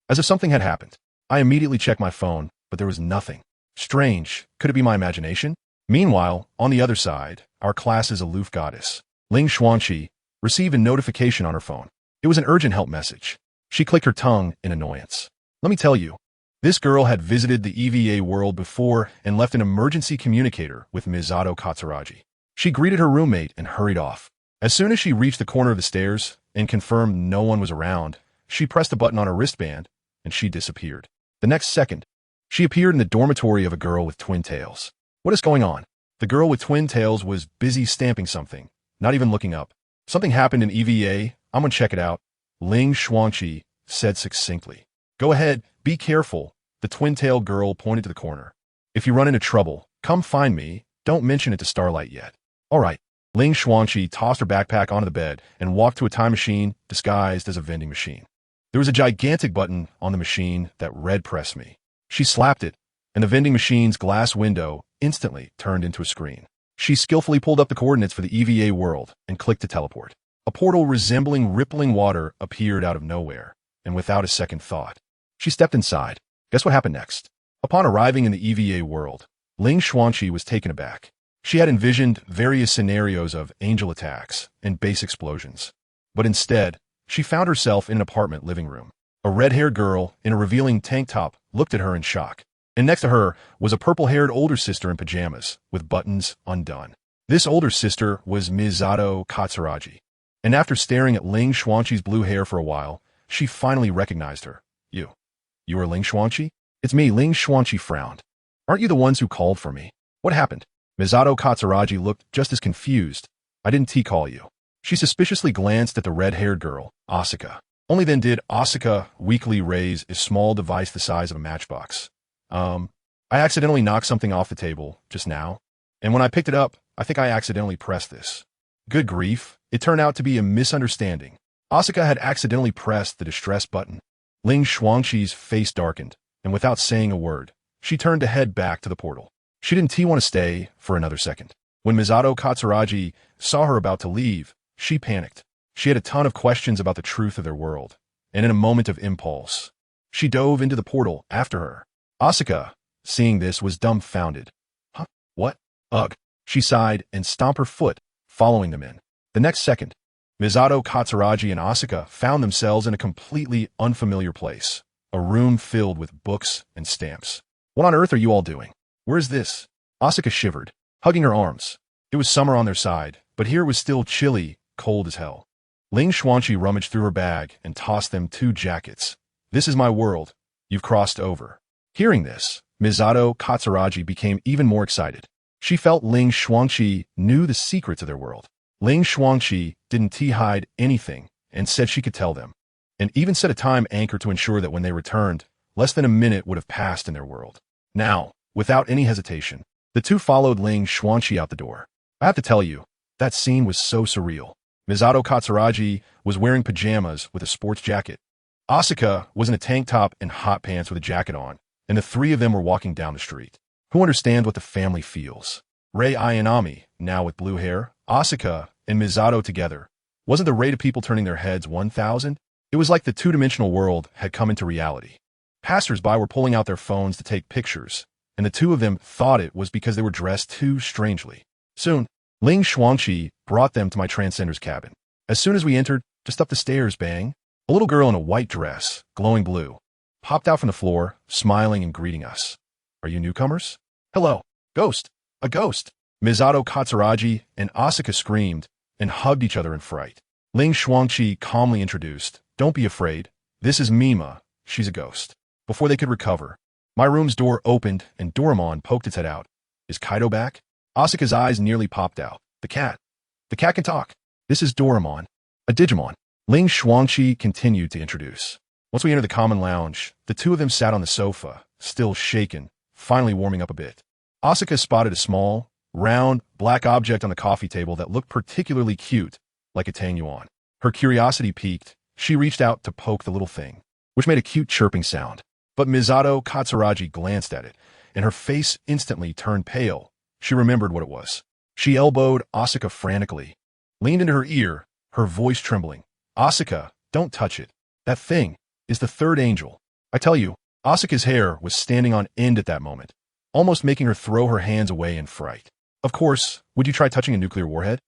As if something had happened. I immediately checked my phone, but there was nothing. Strange. Could it be my imagination? Meanwhile, on the other side, our class's aloof goddess, Ling Xuanqi, received a notification on her phone. It was an urgent help message. She clicked her tongue in annoyance. Let me tell you, this girl had visited the EVA world before and left an emergency communicator with Misato Katsuragi. She greeted her roommate and hurried off. As soon as she reached the corner of the stairs and confirmed no one was around, she pressed a button on her wristband and she disappeared. The next second, she appeared in the dormitory of a girl with twin tails. What is going on? The girl with twin tails was busy stamping something, not even looking up. Something happened in EVA. I'm gonna check it out, Ling Xuanqi said succinctly. Go ahead, be careful. The twin-tailed girl pointed to the corner. If you run into trouble, come find me. Don't mention it to Starlight yet. All right. Ling Xuanqi tossed her backpack onto the bed and walked to a time machine disguised as a vending machine. There was a gigantic button on the machine that read "Press Me." She slapped it, and the vending machine's glass window instantly turned into a screen. She skillfully pulled up the coordinates for the EVA world and clicked to teleport. A portal resembling rippling water appeared out of nowhere, and without a second thought, she stepped inside. Guess what happened next? Upon arriving in the EVA world, Ling Xuanqi was taken aback. She had envisioned various scenarios of angel attacks and base explosions. But instead, she found herself in an apartment living room. A red-haired girl in a revealing tank top looked at her in shock. And next to her was a purple-haired older sister in pajamas, with buttons undone. This older sister was Misato Katsuragi. And after staring at Ling Xuanqi's blue hair for a while, she finally recognized her. You are Ling Xuanqi? It's me, Ling Xuanqi frowned. Aren't you the ones who called for me? What happened? Misato Katsuragi looked just as confused. I didn't call you. She suspiciously glanced at the red-haired girl, Asuka. Only then did Asuka weakly raise a small device the size of a matchbox. I accidentally knocked something off the table just now, and when I picked it up, I think I accidentally pressed this. Good grief, it turned out to be a misunderstanding. Asuka had accidentally pressed the distress button. Ling Xuanqi's face darkened, and without saying a word, she turned to head back to the portal. She didn't want to stay for another second. When Misato Katsuragi saw her about to leave, she panicked. She had a ton of questions about the truth of their world, and in a moment of impulse, she dove into the portal after her. Asuka, seeing this, was dumbfounded. Huh? What? Ugh. She sighed and stomped her foot, following them in. The next second, Misato Katsuragi and Asuka found themselves in a completely unfamiliar place, a room filled with books and stamps. What on earth are you all doing? Where is this? Asuka shivered, hugging her arms. It was summer on their side, but here it was still chilly, cold as hell. Ling Xuanqi rummaged through her bag and tossed them 2 jackets. This is my world. You've crossed over. Hearing this, Misato Katsuragi became even more excited. She felt Ling Xuanqi knew the secrets of their world. Ling Xuanqi didn't hide anything and said she could tell them, and even set a time anchor to ensure that when they returned, Less than a minute would have passed in their world. Now, without any hesitation, the two followed Ling Xuanqi out the door. I have to tell you, that scene was so surreal. Misato Katsuragi was wearing pajamas with a sports jacket. Asuka was in a tank top and hot pants with a jacket on, and the three of them were walking down the street. Who understands what the family feels? Rei Ayanami, now with blue hair, Asuka, and Misato together. Wasn't the rate of people turning their heads 1,000? It was like the two-dimensional world had come into reality. Passers-by were pulling out their phones to take pictures, and the two of them thought it was because they were dressed too strangely. Soon, Ling Xuanqi brought them to my transcender's cabin. As soon as we entered, just up the stairs, bang, a little girl in a white dress, glowing blue, popped out from the floor, smiling and greeting us. Are you newcomers? Hello, ghost, a ghost. Misato Katsuragi and Asuka screamed and hugged each other in fright. Ling Xuanqi calmly introduced, don't be afraid, this is Mima, she's a ghost. Before they could recover, my room's door opened and Doraemon poked its head out. Is Kaido back? Asuka's eyes nearly popped out. The cat. The cat can talk. This is Doraemon, a Digimon. Ling Xuanqi continued to introduce. Once we entered the common lounge, the two of them sat on the sofa, still shaken, finally warming up a bit. Asuka spotted a small, round, black object on the coffee table that looked particularly cute, like a Tang Yuan. Her curiosity piqued. She reached out to poke the little thing, which made a cute chirping sound. But Misato Katsuragi glanced at it, and her face instantly turned pale. She remembered what it was. She elbowed Asuka frantically, leaned into her ear, her voice trembling. Asuka, don't touch it. That thing is the third angel. I tell you, Asuka's hair was standing on end at that moment, almost making her throw her hands away in fright. Of course, would you try touching a nuclear warhead?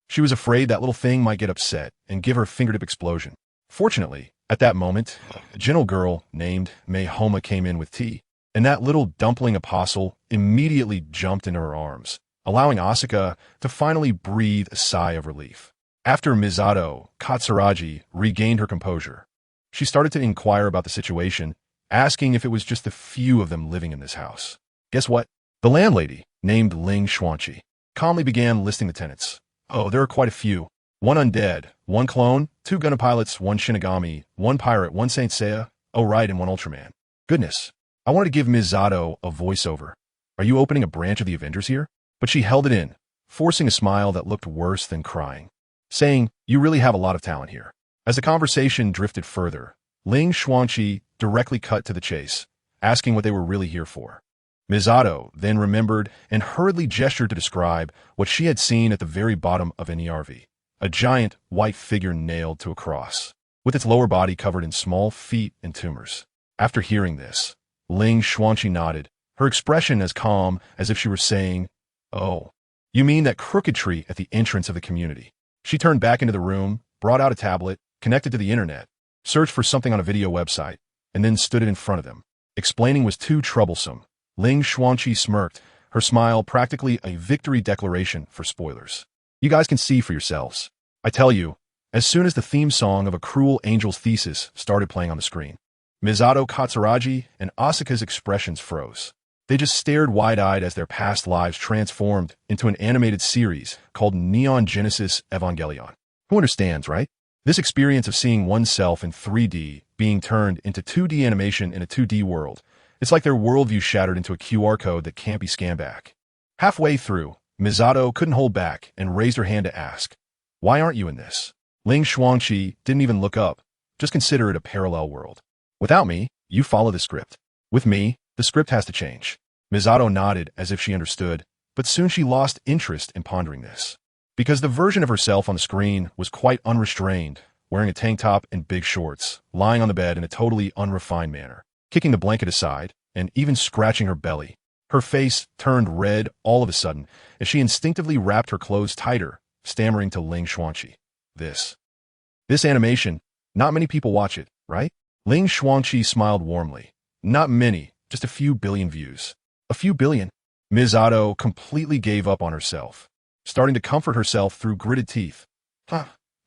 She was afraid that little thing might get upset and give her a fingertip explosion. Fortunately, at that moment, a gentle girl named Mei Homa came in with tea, and that little dumpling apostle immediately jumped into her arms, allowing Asuka to finally breathe a sigh of relief. After Misato Katsuragi regained her composure, she started to inquire about the situation, asking if it was just a few of them living in this house. Guess what? The landlady, named Ling Xuanqi, calmly began listing the tenants. Oh, there are quite a few. One undead, one clone, two Gundam pilots, one Shinigami, one pirate, one Saint Seiya, oh right, and one Ultraman. Goodness, I wanted to give Misato a voiceover. Are you opening a branch of the Avengers here? But she held it in, forcing a smile that looked worse than crying, saying, you really have a lot of talent here. As the conversation drifted further, Ling Xuanqi directly cut to the chase, asking what they were really here for. Misato then remembered and hurriedly gestured to describe what she had seen at the very bottom of an ERV. A giant white figure nailed to a cross, with its lower body covered in small feet and tumors. After hearing this, Ling Xuanqi nodded, her expression as calm as if she were saying, oh, you mean that crooked tree at the entrance of the community. She turned back into the room, brought out a tablet, connected to the internet, searched for something on a video website, and then stood it in front of them. Explaining was too troublesome. Ling Xuanqi smirked, her smile practically a victory declaration for spoilers. You guys can see for yourselves. I tell you, as soon as the theme song of A Cruel Angel's Thesis started playing on the screen, Misato Katsuragi and Asuka's expressions froze. They just stared wide-eyed as their past lives transformed into an animated series called Neon Genesis Evangelion. Who understands, right? This experience of seeing oneself in 3D being turned into 2D animation in a 2D world. It's like their worldview shattered into a QR code that can't be scanned back. Halfway through, Misato couldn't hold back and raised her hand to ask, why aren't you in this? Ling Xuanqi didn't even look up. Just consider it a parallel world. Without me, you follow the script. With me, the script has to change. Misato nodded as if she understood, but soon she lost interest in pondering this. Because the version of herself on the screen was quite unrestrained, wearing a tank top and big shorts, lying on the bed in a totally unrefined manner, kicking the blanket aside, and even scratching her belly. Her face turned red all of a sudden as she instinctively wrapped her clothes tighter, stammering to Ling Xuanqi. This animation, not many people watch it, right? Ling Xuanqi smiled warmly. Not many, just a few billion views. A few billion? Misato completely gave up on herself, starting to comfort herself through gritted teeth.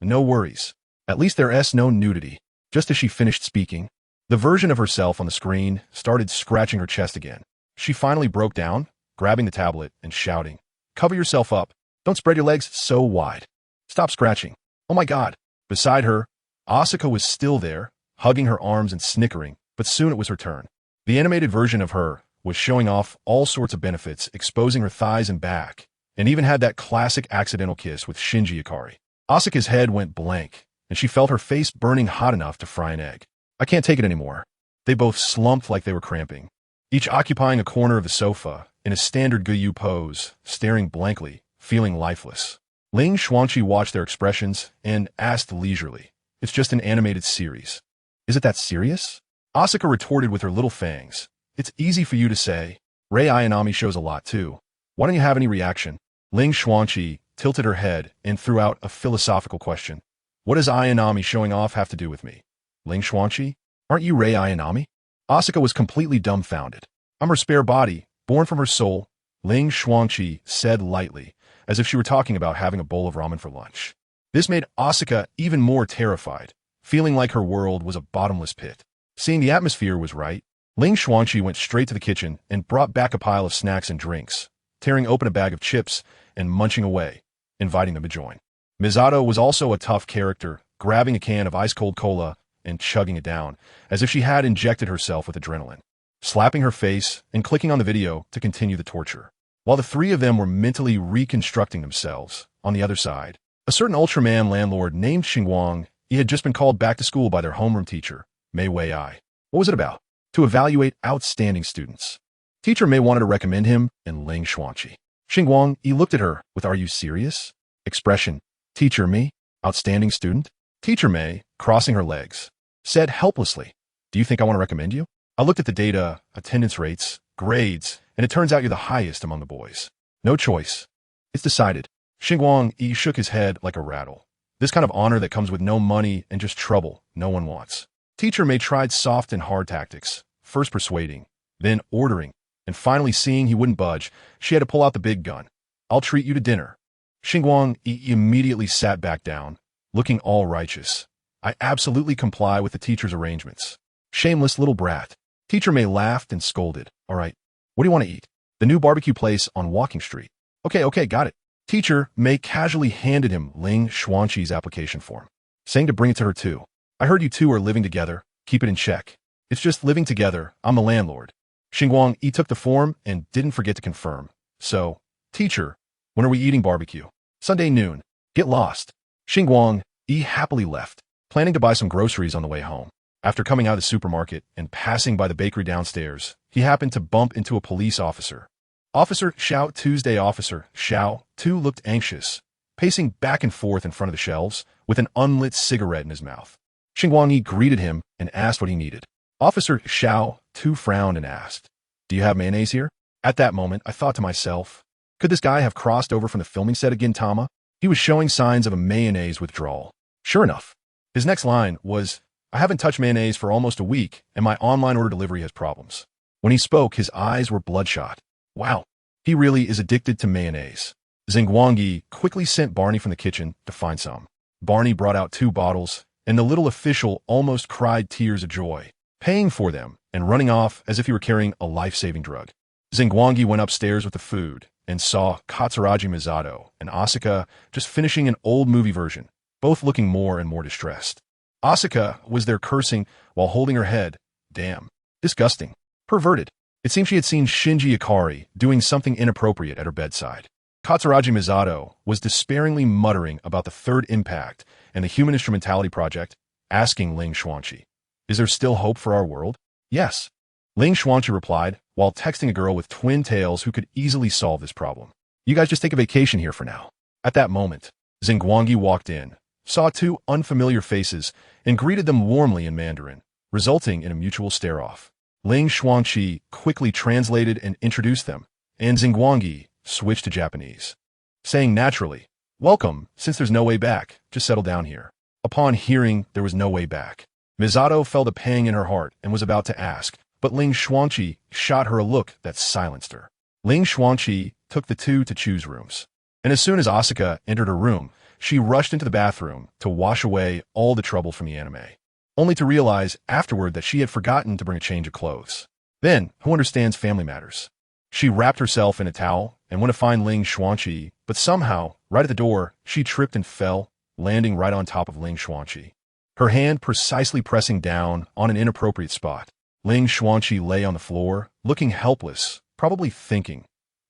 No worries. At least there's no nudity. Just as she finished speaking, the version of herself on the screen started scratching her chest again. She finally broke down, grabbing the tablet and shouting, cover yourself up. Don't spread your legs so wide. Stop scratching. Oh my God. Beside her, Asuka was still there, hugging her arms and snickering, but soon it was her turn. The animated version of her was showing off all sorts of benefits, exposing her thighs and back, and even had that classic accidental kiss with Shinji Ikari. Asuka's head went blank, and she felt her face burning hot enough to fry an egg. I can't take it anymore. They both slumped like they were cramping, each occupying a corner of the sofa, in a standard Guyu pose, staring blankly, feeling lifeless. Ling Xuanqi watched their expressions and asked leisurely, "It's just an animated series. Is it that serious?" Asuka retorted with her little fangs, "It's easy for you to say. Rei Ayanami shows a lot too. Why don't you have any reaction?" Ling Xuanqi tilted her head and threw out a philosophical question. "What does Ayanami showing off have to do with me?" "Ling Xuanqi? Aren't you Rei Ayanami?" Asuka was completely dumbfounded. "I'm her spare body, born from her soul," Ling Xuanqi said lightly, as if she were talking about having a bowl of ramen for lunch. This made Asuka even more terrified, feeling like her world was a bottomless pit. Seeing the atmosphere was right, Ling Xuanqi went straight to the kitchen and brought back a pile of snacks and drinks, tearing open a bag of chips and munching away, inviting them to join. Misato was also a tough character, grabbing a can of ice-cold cola and chugging it down, as if she had injected herself with adrenaline, slapping her face and clicking on the video to continue the torture. While the three of them were mentally reconstructing themselves, on the other side, a certain Ultraman landlord named Xingguang, he had just been called back to school by their homeroom teacher, Mei Wei-ai. What was it about? To evaluate outstanding students. Teacher Mei wanted to recommend him and Ling Xuanqi. Xingguang, he looked at her with "Are you serious?" expression. "Teacher me? Outstanding student?" Teacher Mei, crossing her legs, said helplessly, "Do you think I want to recommend you? I looked at the data, attendance rates, grades, and it turns out you're the highest among the boys. No choice. It's decided." Xingguang, he shook his head like a rattle. This kind of honor that comes with no money and just trouble no one wants. Teacher Mei tried soft and hard tactics, first persuading, then ordering, and finally seeing he wouldn't budge, she had to pull out the big gun. "I'll treat you to dinner." Xingguang, he immediately sat back down, looking all righteous. "I absolutely comply with the teacher's arrangements." Shameless little brat. Teacher Mei laughed and scolded. "All right, what do you want to eat?" "The new barbecue place on Walking Street." Okay, got it." Teacher Mei casually handed him Ling Xuanqi's application form, saying to bring it to her too. "I heard you two are living together. Keep it in check." "It's just living together. I'm the landlord." Xingguang, he took the form and didn't forget to confirm. "So, teacher, when are we eating barbecue?" "Sunday noon. Get lost." Xingguang, he happily left, planning to buy some groceries on the way home. After coming out of the supermarket and passing by the bakery downstairs, he happened to bump into a police officer. Officer Xiao Tuesday. Officer Xiao Tu looked anxious, pacing back and forth in front of the shelves with an unlit cigarette in his mouth. Xingguang, he greeted him and asked what he needed. Officer Xiao Tu frowned and asked, "Do you have mayonnaise here?" At that moment, I thought to myself, could this guy have crossed over from the filming set of Gintama? He was showing signs of a mayonnaise withdrawal. Sure enough, his next line was, "I haven't touched mayonnaise for almost a week, and my online order delivery has problems." When he spoke, his eyes were bloodshot. Wow, he really is addicted to mayonnaise. Xingguang quickly sent Barney from the kitchen to find some. Barney brought out 2 bottles, and the little official almost cried tears of joy, paying for them and running off as if he were carrying a life-saving drug. Xingguang went upstairs with the food and saw Katsuragi Misato and Asuka just finishing an old movie version, both looking more and more distressed. Asuka was there cursing while holding her head. Damn. Disgusting. Perverted. It seemed she had seen Shinji Ikari doing something inappropriate at her bedside. Katsuragi Misato was despairingly muttering about the Third Impact and the Human Instrumentality Project, asking Ling Xuanqi, "Is there still hope for our world?" "Yes." Ling Xuanqi replied, while texting a girl with twin tails who could easily solve this problem. "You guys just take a vacation here for now." At that moment, Xingguang walked in, saw 2 unfamiliar faces, and greeted them warmly in Mandarin, resulting in a mutual stare-off. Ling Xuanqi quickly translated and introduced them, and Xingguang switched to Japanese, saying naturally, "Welcome, since there's no way back, just settle down here." Upon hearing there was no way back, Misato felt a pang in her heart and was about to ask, but Ling Xuanqi shot her a look that silenced her. Ling Xuanqi took the 2 to choose rooms, and as soon as Asuka entered her room, she rushed into the bathroom to wash away all the trouble from the anime, only to realize afterward that she had forgotten to bring a change of clothes. Then, who understands family matters? She wrapped herself in a towel and went to find Ling Xuanqi, but somehow, right at the door, she tripped and fell, landing right on top of Ling Xuanqi, her hand precisely pressing down on an inappropriate spot. Ling Xuanqi lay on the floor, looking helpless, probably thinking,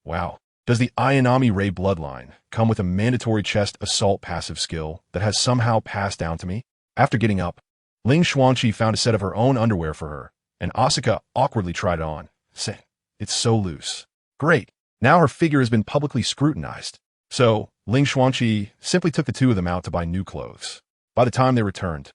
wow, does the Ayanami Ray bloodline come with a mandatory chest assault passive skill that has somehow passed down to me? After getting up, Ling Xuanqi found a set of her own underwear for her, and Asuka awkwardly tried it on, saying, "It's so loose." Great, now her figure has been publicly scrutinized. So, Ling Xuanqi simply took the two of them out to buy new clothes. By the time they returned,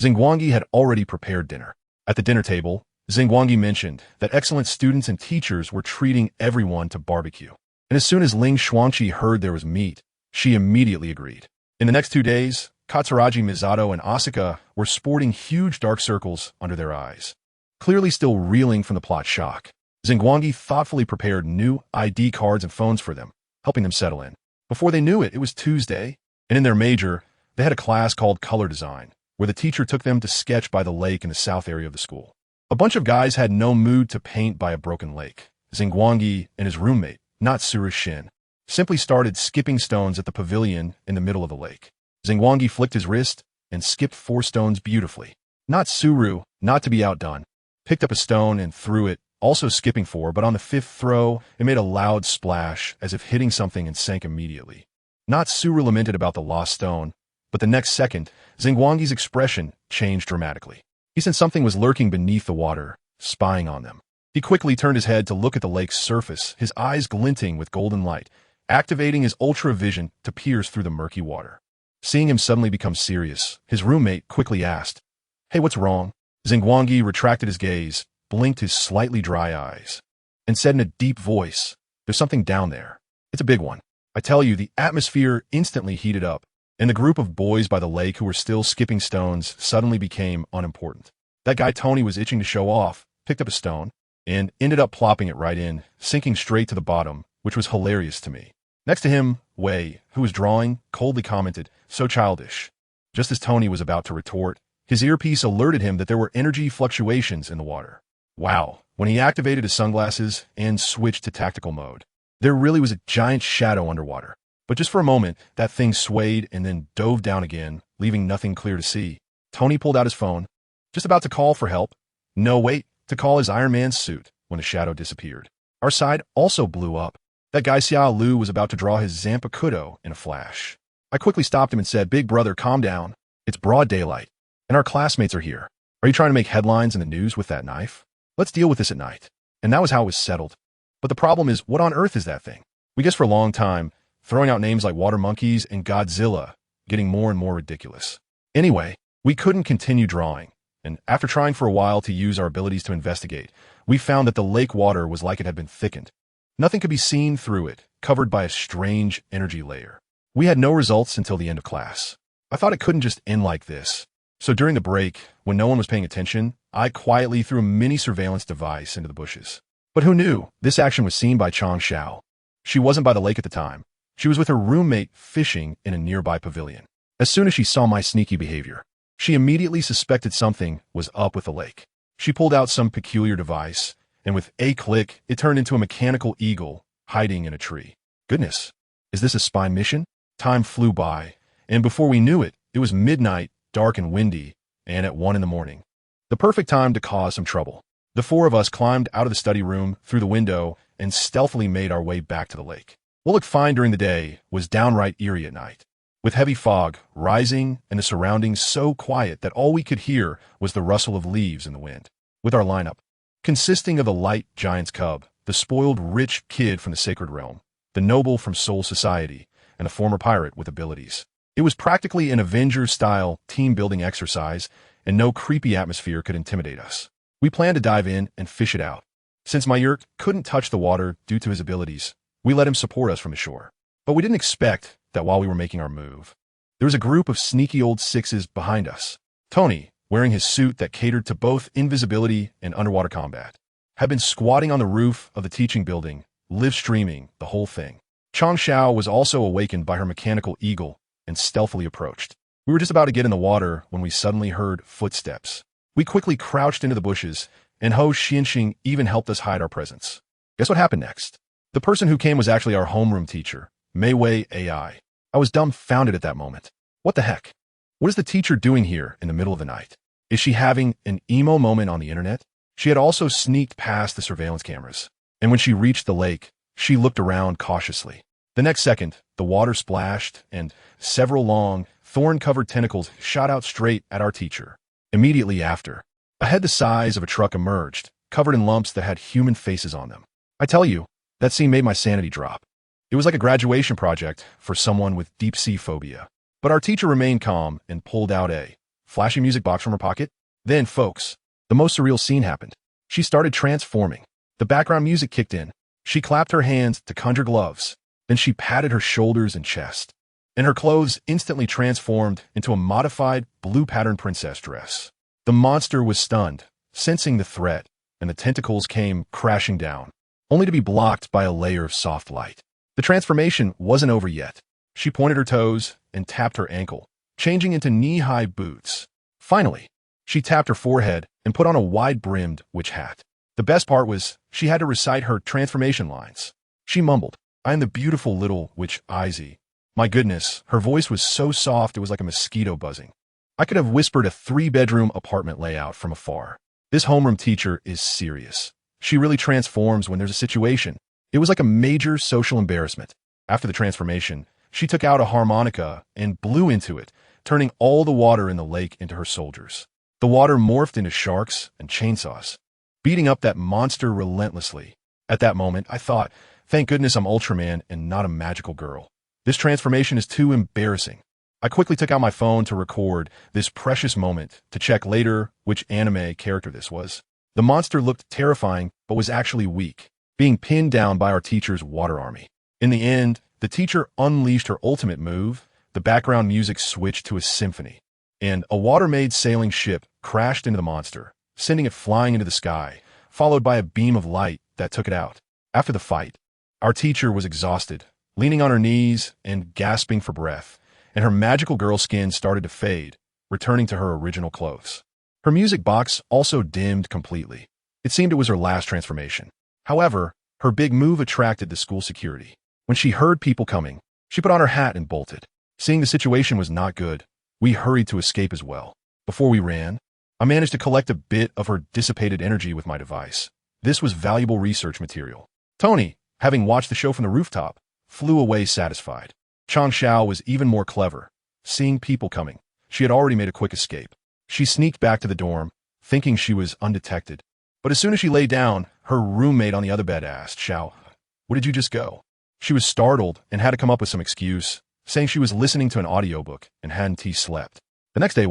Xingguang had already prepared dinner. At the dinner table, Xingguang mentioned that excellent students and teachers were treating everyone to barbecue. And as soon as Ling Xuanqi heard there was meat, she immediately agreed. In the next 2 days, Katsuragi Misato and Asuka were sporting huge dark circles under their eyes. Clearly still reeling from the plot shock, Xingguang thoughtfully prepared new ID cards and phones for them, helping them settle in. Before they knew it, it was Tuesday, and in their major, they had a class called Color Design, where the teacher took them to sketch by the lake in the south area of the school. A bunch of guys had no mood to paint by a broken lake. Xingguang and his roommate, Natsuru Shin, simply started skipping stones at the pavilion in the middle of the lake. Xingguang flicked his wrist and skipped 4 stones beautifully. Natsuru, not to be outdone, picked up a stone and threw it, also skipping 4, but on the 5th throw, it made a loud splash as if hitting something and sank immediately. Natsuru lamented about the lost stone, but the next second, Xingguang's expression changed dramatically. He sensed something was lurking beneath the water, spying on them. He quickly turned his head to look at the lake's surface, his eyes glinting with golden light, activating his ultra vision to pierce through the murky water. Seeing him suddenly become serious, his roommate quickly asked, "Hey, what's wrong?" Xingguang retracted his gaze, blinked his slightly dry eyes, and said in a deep voice, "There's something down there. It's a big one." I tell you, the atmosphere instantly heated up, and the group of boys by the lake who were still skipping stones suddenly became unimportant. That guy Tony was itching to show off, picked up a stone, and ended up plopping it right in, sinking straight to the bottom, which was hilarious to me. Next to him, Wei, who was drawing, coldly commented, "So childish." Just as Tony was about to retort, his earpiece alerted him that there were energy fluctuations in the water. Wow, when he activated his sunglasses and switched to tactical mode, there really was a giant shadow underwater. But just for a moment, that thing swayed and then dove down again, leaving nothing clear to see. Tony pulled out his phone, just about to call for help. No, wait, to call his Iron Man suit when the shadow disappeared. Our side also blew up. That guy Xiao Lu was about to draw his Zanpakuto in a flash. I quickly stopped him and said, "Big brother, calm down. It's broad daylight, and our classmates are here. Are you trying to make headlines in the news with that knife? Let's deal with this at night." And that was how it was settled. But the problem is, what on earth is that thing? We guessed for a long time, throwing out names like water monkeys and Godzilla, getting more and more ridiculous. Anyway, we couldn't continue drawing, and after trying for a while to use our abilities to investigate, we found that the lake water was like it had been thickened. Nothing could be seen through it, covered by a strange energy layer. We had no results until the end of class. I thought it couldn't just end like this. So during the break, when no one was paying attention, I quietly threw a mini surveillance device into the bushes. But who knew? This action was seen by Chang Xiao. She wasn't by the lake at the time. She was with her roommate fishing in a nearby pavilion. As soon as she saw my sneaky behavior, she immediately suspected something was up with the lake. She pulled out some peculiar device, and with a click, it turned into a mechanical eagle hiding in a tree. Goodness, is this a spy mission? Time flew by, and before we knew it, it was midnight, dark and windy, and at 1 in the morning. The perfect time to cause some trouble. The 4 of us climbed out of the study room through the window and stealthily made our way back to the lake. What looked fine during the day was downright eerie at night, with heavy fog rising and the surroundings so quiet that all we could hear was the rustle of leaves in the wind. With our lineup, consisting of the light giant's cub, the spoiled rich kid from the sacred realm, the noble from Soul Society, and a former pirate with abilities. It was practically an Avengers-style team-building exercise, and no creepy atmosphere could intimidate us. We planned to dive in and fish it out. Since my Yurk couldn't touch the water due to his abilities, we let him support us from the shore. But we didn't expect that while we were making our move, there was a group of sneaky old sixes behind us. Tony, wearing his suit that catered to both invisibility and underwater combat, had been squatting on the roof of the teaching building, live streaming the whole thing. Chang Xiao was also awakened by her mechanical eagle and stealthily approached. We were just about to get in the water when we suddenly heard footsteps. We quickly crouched into the bushes, and Ho Xianxing even helped us hide our presence. Guess what happened next? The person who came was actually our homeroom teacher, Mei Wei AI. I was dumbfounded at that moment. What the heck? What is the teacher doing here in the middle of the night? Is she having an emo moment on the internet? She had also sneaked past the surveillance cameras, and when she reached the lake, she looked around cautiously. The next second, the water splashed, and several long, thorn-covered tentacles shot out straight at our teacher. Immediately after, a head the size of a truck emerged, covered in lumps that had human faces on them. I tell you, that scene made my sanity drop. It was like a graduation project for someone with deep-sea phobia. But our teacher remained calm and pulled out a flashy music box from her pocket. Then, folks, the most surreal scene happened. She started transforming. The background music kicked in. She clapped her hands to conjure gloves. Then she patted her shoulders and chest. And her clothes instantly transformed into a modified blue-patterned princess dress. The monster was stunned, sensing the threat, and the tentacles came crashing down, only to be blocked by a layer of soft light. The transformation wasn't over yet. She pointed her toes and tapped her ankle, changing into knee-high boots. Finally, she tapped her forehead and put on a wide-brimmed witch hat. The best part was she had to recite her transformation lines. She mumbled, "I am the beautiful little witch Izzy." My goodness, her voice was so soft it was like a mosquito buzzing. I could have whispered a 3-bedroom apartment layout from afar. This homeroom teacher is serious. She really transforms when there's a situation. It was like a major social embarrassment. After the transformation, she took out a harmonica and blew into it, turning all the water in the lake into her soldiers. The water morphed into sharks and chainsaws, beating up that monster relentlessly. At that moment, I thought, thank goodness I'm Ultraman and not a magical girl. This transformation is too embarrassing. I quickly took out my phone to record this precious moment to check later which anime character this was. The monster looked terrifying, but was actually weak, being pinned down by our teacher's water army. In the end, the teacher unleashed her ultimate move. The background music switched to a symphony, and a water-made sailing ship crashed into the monster, sending it flying into the sky, followed by a beam of light that took it out. After the fight, our teacher was exhausted, leaning on her knees and gasping for breath, and her magical girl skin started to fade, returning to her original clothes. Her music box also dimmed completely. It seemed it was her last transformation. However, her big move attracted the school security. When she heard people coming, she put on her hat and bolted. Seeing the situation was not good, we hurried to escape as well. Before we ran, I managed to collect a bit of her dissipated energy with my device. This was valuable research material. Tony, having watched the show from the rooftop, flew away satisfied. Chang Xiao was even more clever. Seeing people coming, she had already made a quick escape. She sneaked back to the dorm, thinking she was undetected. But as soon as she lay down, her roommate on the other bed asked, "Xiao, where did you just go?" She was startled and had to come up with some excuse, saying she was listening to an audiobook and hadn't slept. The next day,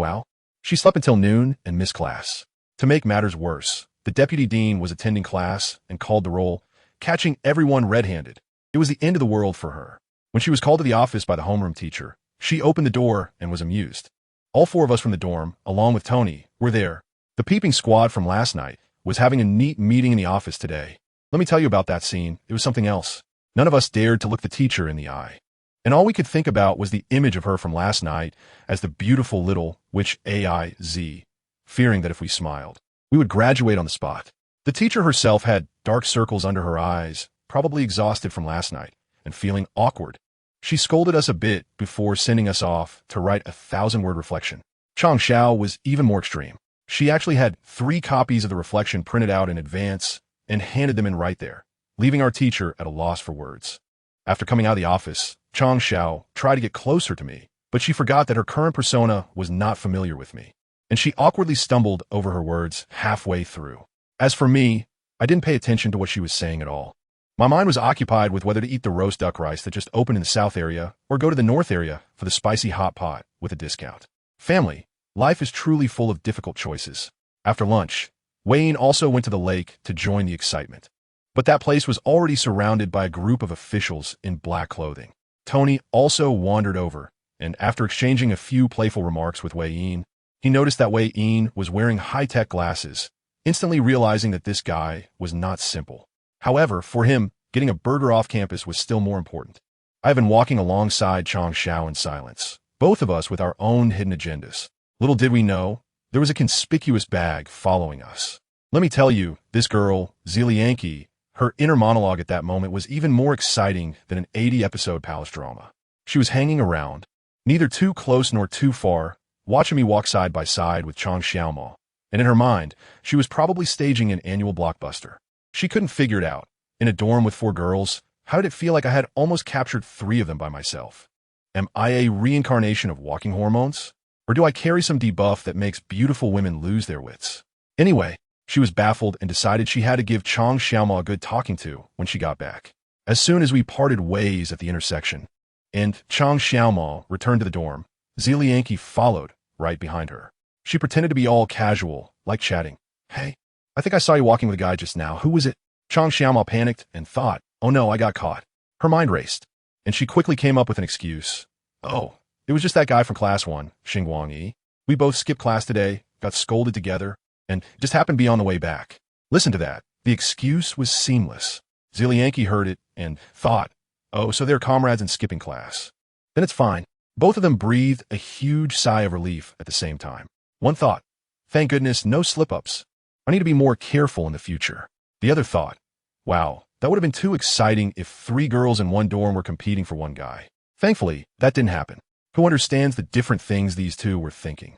she slept until noon and missed class. To make matters worse, the deputy dean was attending class and called the roll, catching everyone red-handed. It was the end of the world for her. When she was called to the office by the homeroom teacher, she opened the door and was amused. All 4 of us from the dorm, along with Tony, were there. The peeping squad from last night was having a neat meeting in the office today. Let me tell you about that scene. It was something else. None of us dared to look the teacher in the eye. And all we could think about was the image of her from last night as the beautiful little witch AIZ, fearing that if we smiled, we would graduate on the spot. The teacher herself had dark circles under her eyes, probably exhausted from last night, and feeling awkward. She scolded us a bit before sending us off to write a 1,000-word reflection. Chang Xiao was even more extreme. She actually had 3 copies of the reflection printed out in advance and handed them in right there, leaving our teacher at a loss for words. After coming out of the office, Chang Xiao tried to get closer to me, but she forgot that her current persona was not familiar with me, and she awkwardly stumbled over her words halfway through. As for me, I didn't pay attention to what she was saying at all. My mind was occupied with whether to eat the roast duck rice that just opened in the south area or go to the north area for the spicy hot pot with a discount. Family, life is truly full of difficult choices. After lunch, Wayne also went to the lake to join the excitement. But that place was already surrounded by a group of officials in black clothing. Tony also wandered over, and after exchanging a few playful remarks with Wayne, he noticed that Wayne was wearing high-tech glasses, instantly realizing that this guy was not simple. However, for him, getting a burger off campus was still more important. I have been walking alongside Chang Xiao in silence, both of us with our own hidden agendas. Little did we know, there was a conspicuous bag following us. Let me tell you, this girl, Zilianki, her inner monologue at that moment was even more exciting than an 80-episode palace drama. She was hanging around, neither too close nor too far, watching me walk side by side with Chang Xiaomao, And in her mind, she was probably staging an annual blockbuster. She couldn't figure it out. In a dorm with 4 girls, how did it feel like I had almost captured 3 of them by myself? Am I a reincarnation of walking hormones? Or do I carry some debuff that makes beautiful women lose their wits? Anyway, she was baffled and decided she had to give Chang Xiaoma a good talking to when she got back. As soon as we parted ways at the intersection, and Chang Xiaoma returned to the dorm, Zilianki followed right behind her. She pretended to be all casual, like chatting. Hey, I think I saw you walking with a guy just now. Who was it? Chang Xiaoma panicked and thought, oh no, I got caught. Her mind raced, and she quickly came up with an excuse. Oh, it was just that guy from class 1, Xingguang. We both skipped class today, got scolded together, and just happened to be on the way back. Listen to that. The excuse was seamless. Zilianki heard it and thought, oh, so they're comrades in skipping class. Then it's fine. Both of them breathed a huge sigh of relief at the same time. One thought, thank goodness, no slip-ups. I need to be more careful in the future. The other thought, wow, that would have been too exciting if 3 girls in one dorm were competing for one guy. Thankfully, that didn't happen. Who understands the different things these two were thinking?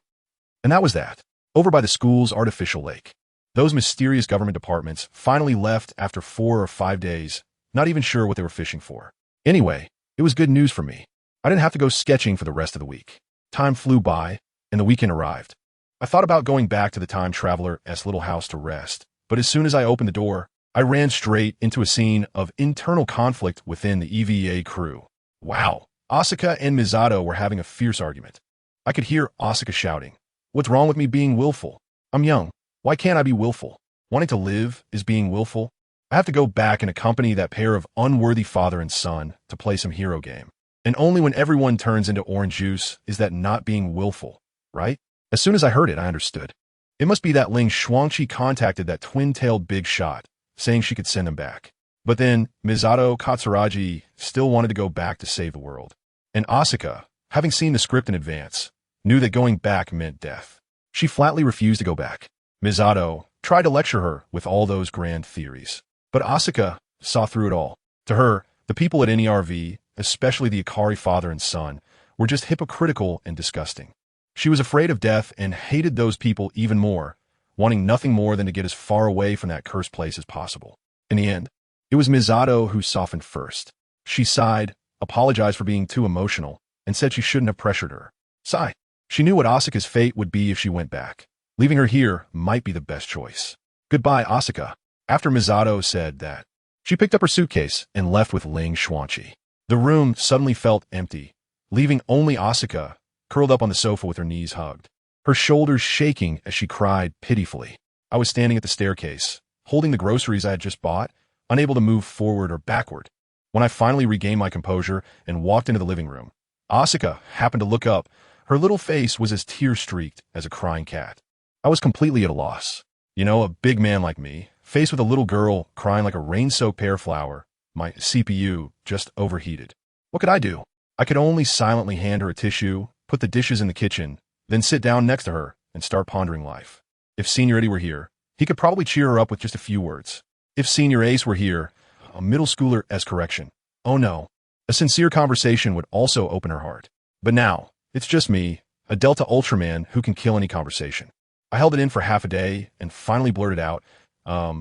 And that was that. Over by the school's artificial lake. Those mysterious government departments finally left after 4 or 5 days, not even sure what they were fishing for. Anyway, it was good news for me. I didn't have to go sketching for the rest of the week. Time flew by, and the weekend arrived. I thought about going back to the time traveler's little house to rest, but as soon as I opened the door, I ran straight into a scene of internal conflict within the EVA crew. Wow, Asuka and Misato were having a fierce argument. I could hear Asuka shouting, what's wrong with me being willful? I'm young. Why can't I be willful? Wanting to live is being willful? I have to go back and accompany that pair of unworthy father and son to play some hero game. And only when everyone turns into orange juice is that not being willful, right? As soon as I heard it, I understood. It must be that Ling Xuanqi contacted that twin-tailed big shot, saying she could send him back. But then, Misato Katsuragi still wanted to go back to save the world. And Asuka, having seen the script in advance, knew that going back meant death. She flatly refused to go back. Misato tried to lecture her with all those grand theories. But Asuka saw through it all. To her, the people at NERV, especially the Ikari father and son, were just hypocritical and disgusting. She was afraid of death and hated those people even more, wanting nothing more than to get as far away from that cursed place as possible. In the end, it was Misato who softened first. She sighed, apologized for being too emotional, and said she shouldn't have pressured her. Sigh. She knew what Asuka's fate would be if she went back. Leaving her here might be the best choice. Goodbye, Asuka. After Misato said that, she picked up her suitcase and left with Ling Xuanqi. The room suddenly felt empty, leaving only Asuka curled up on the sofa with her knees hugged, her shoulders shaking as she cried pitifully. I was standing at the staircase, holding the groceries I had just bought, unable to move forward or backward. When I finally regained my composure and walked into the living room, Asuka happened to look up. Her little face was as tear-streaked as a crying cat. I was completely at a loss. You know, a big man like me, faced with a little girl crying like a rain-soaked pear flower, my CPU just overheated. What could I do? I could only silently hand her a tissue, put the dishes in the kitchen, then sit down next to her and start pondering life. If Senior Eddie were here, he could probably cheer her up with just a few words. If Senior Ace were here, a middle schooler-esque correction. Oh no, a sincere conversation would also open her heart. But now, it's just me, a Delta Ultraman who can kill any conversation. I held it in for half a day and finally blurted out, what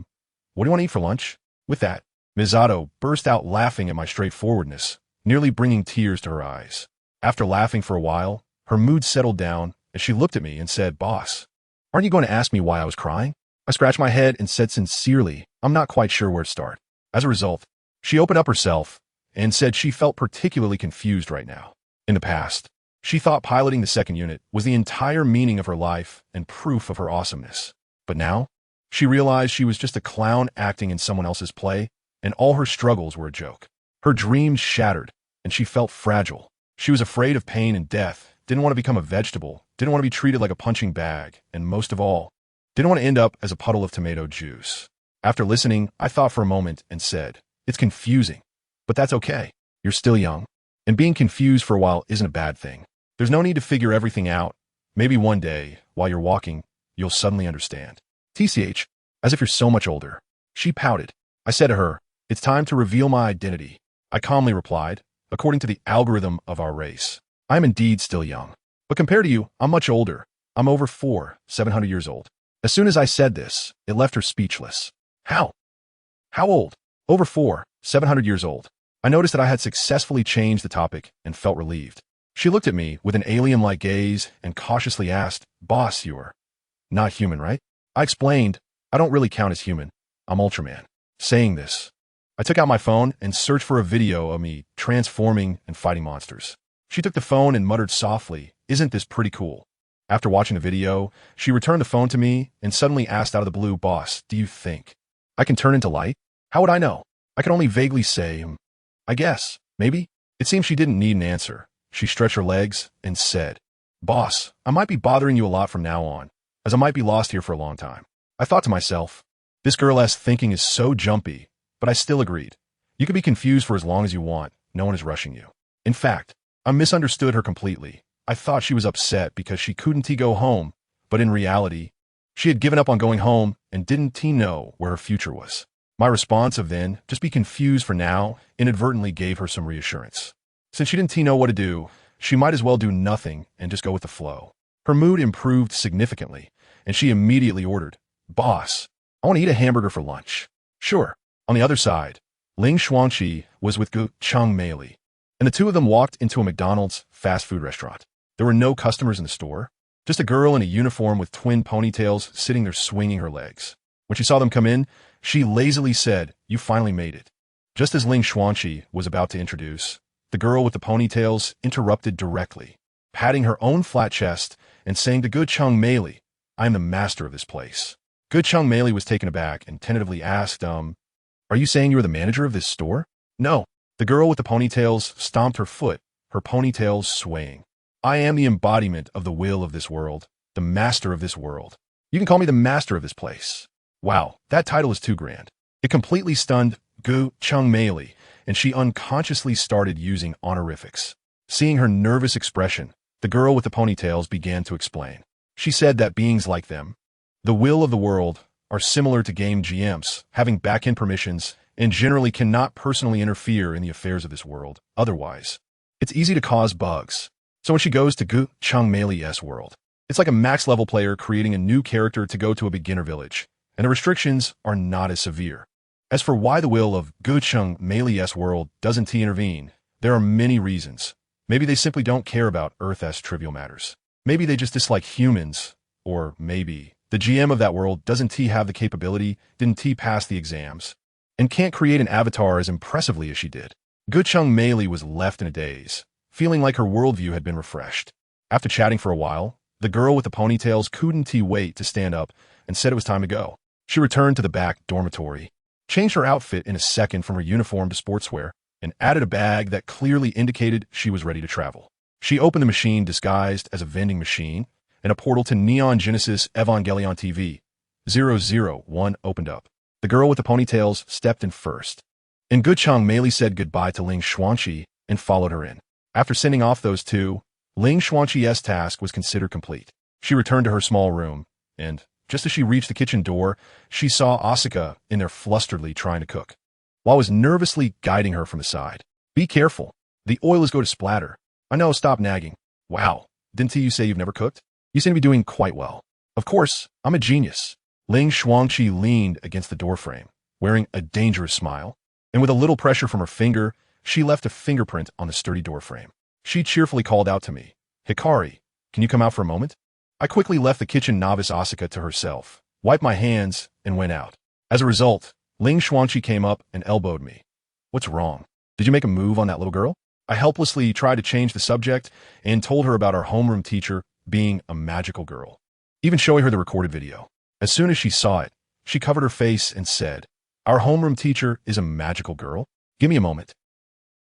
do you want to eat for lunch? With that, Misato burst out laughing at my straightforwardness, nearly bringing tears to her eyes. After laughing for a while, her mood settled down as she looked at me and said, Boss, aren't you going to ask me why I was crying? I scratched my head and said sincerely, I'm not quite sure where to start. As a result, she opened up herself and said she felt particularly confused right now. In the past, she thought piloting the second unit was the entire meaning of her life and proof of her awesomeness. But now, she realized she was just a clown acting in someone else's play, and all her struggles were a joke. Her dreams shattered, and she felt fragile. She was afraid of pain and death, didn't want to become a vegetable, didn't want to be treated like a punching bag, and most of all, didn't want to end up as a puddle of tomato juice. After listening, I thought for a moment and said, it's confusing, but that's okay. You're still young, and being confused for a while isn't a bad thing. There's no need to figure everything out. Maybe one day, while you're walking, you'll suddenly understand. TCH, as if you're so much older. She pouted. I said to her, it's time to reveal my identity. I calmly replied, according to the algorithm of our race, I am indeed still young. But compared to you, I'm much older. I'm over 700 years old. As soon as I said this, it left her speechless. How? How old? Over 700 years old. I noticed that I had successfully changed the topic and felt relieved. She looked at me with an alien-like gaze and cautiously asked, Boss, you're not human, right? I explained, I don't really count as human. I'm Ultraman. Saying this, I took out my phone and searched for a video of me transforming and fighting monsters. She took the phone and muttered softly, Isn't this pretty cool? After watching the video, she returned the phone to me and suddenly asked out of the blue, Boss, do you think I can turn into light? How would I know? I could only vaguely say, I guess, maybe. It seemed she didn't need an answer. She stretched her legs and said, Boss, I might be bothering you a lot from now on, as I might be lost here for a long time. I thought to myself, this girl's thinking is so jumpy, but I still agreed. You could be confused for as long as you want. No one is rushing you. In fact, I misunderstood her completely. I thought she was upset because she couldn't go home, but in reality, she had given up on going home and didn't know where her future was. My response of then, just be confused for now, inadvertently gave her some reassurance. Since she didn't know what to do, she might as well do nothing and just go with the flow. Her mood improved significantly, and she immediately ordered, Boss, I want to eat a hamburger for lunch. Sure. On the other side, Ling Xuanqi was with Gu Chengmei, and the two of them walked into a McDonald's fast food restaurant. There were no customers in the store, just a girl in a uniform with twin ponytails sitting there swinging her legs. When she saw them come in, she lazily said, You finally made it. Just as Ling Xuanqi was about to introduce, the girl with the ponytails interrupted directly, patting her own flat chest and saying to Gu Chengmei, I am the master of this place. Gu Chengmei was taken aback and tentatively asked, Are you saying you're the manager of this store? No. The girl with the ponytails stomped her foot, her ponytails swaying. I am the embodiment of the will of this world, the master of this world. You can call me the master of this place. Wow, that title is too grand. It completely stunned Gu Chengmei, and she unconsciously started using honorifics. Seeing her nervous expression, the girl with the ponytails began to explain. She said that beings like them, the will of the world, are similar to game GMs, having back-end permissions, and generally cannot personally interfere in the affairs of this world. Otherwise, it's easy to cause bugs. So when she goes to Gu Chengmei's world, it's like a max-level player creating a new character to go to a beginner village, and the restrictions are not as severe. As for why the will of Gu Chengmei's world doesn't intervene, there are many reasons. Maybe they simply don't care about Earth's trivial matters. Maybe they just dislike humans, or maybe the GM of that world doesn't have the capability, didn't pass the exams, and can't create an avatar as impressively as she did. Gu Chengmei was left in a daze, feeling like her worldview had been refreshed. After chatting for a while, the girl with the ponytails couldn't wait to stand up and said it was time to go. She returned to the back dormitory, changed her outfit in a second from her uniform to sportswear, and added a bag that clearly indicated she was ready to travel. She opened the machine disguised as a vending machine, and a portal to Neon Genesis Evangelion TV 001 opened up. The girl with the ponytails stepped in first, and Gu Chengmei said goodbye to Ling Xuanqi and followed her in. After sending off those two, Ling Xuanqi's task was considered complete. She returned to her small room, and just as she reached the kitchen door, she saw Asuka in there flusteredly trying to cook, while was nervously guiding her from the side. Be careful. The oil is going to splatter. I know, stop nagging. Wow, didn't you say you've never cooked? You seem to be doing quite well. Of course, I'm a genius. Ling Xuanqi leaned against the doorframe, wearing a dangerous smile, and with a little pressure from her finger, she left a fingerprint on the sturdy doorframe. She cheerfully called out to me, Hikari, can you come out for a moment? I quickly left the kitchen novice Asuka to herself, wiped my hands, and went out. As a result, Ling Xuanqi came up and elbowed me. What's wrong? Did you make a move on that little girl? I helplessly tried to change the subject and told her about our homeroom teacher being a magical girl, even showing her the recorded video. As soon as she saw it, she covered her face and said, Our homeroom teacher is a magical girl? Give me a moment.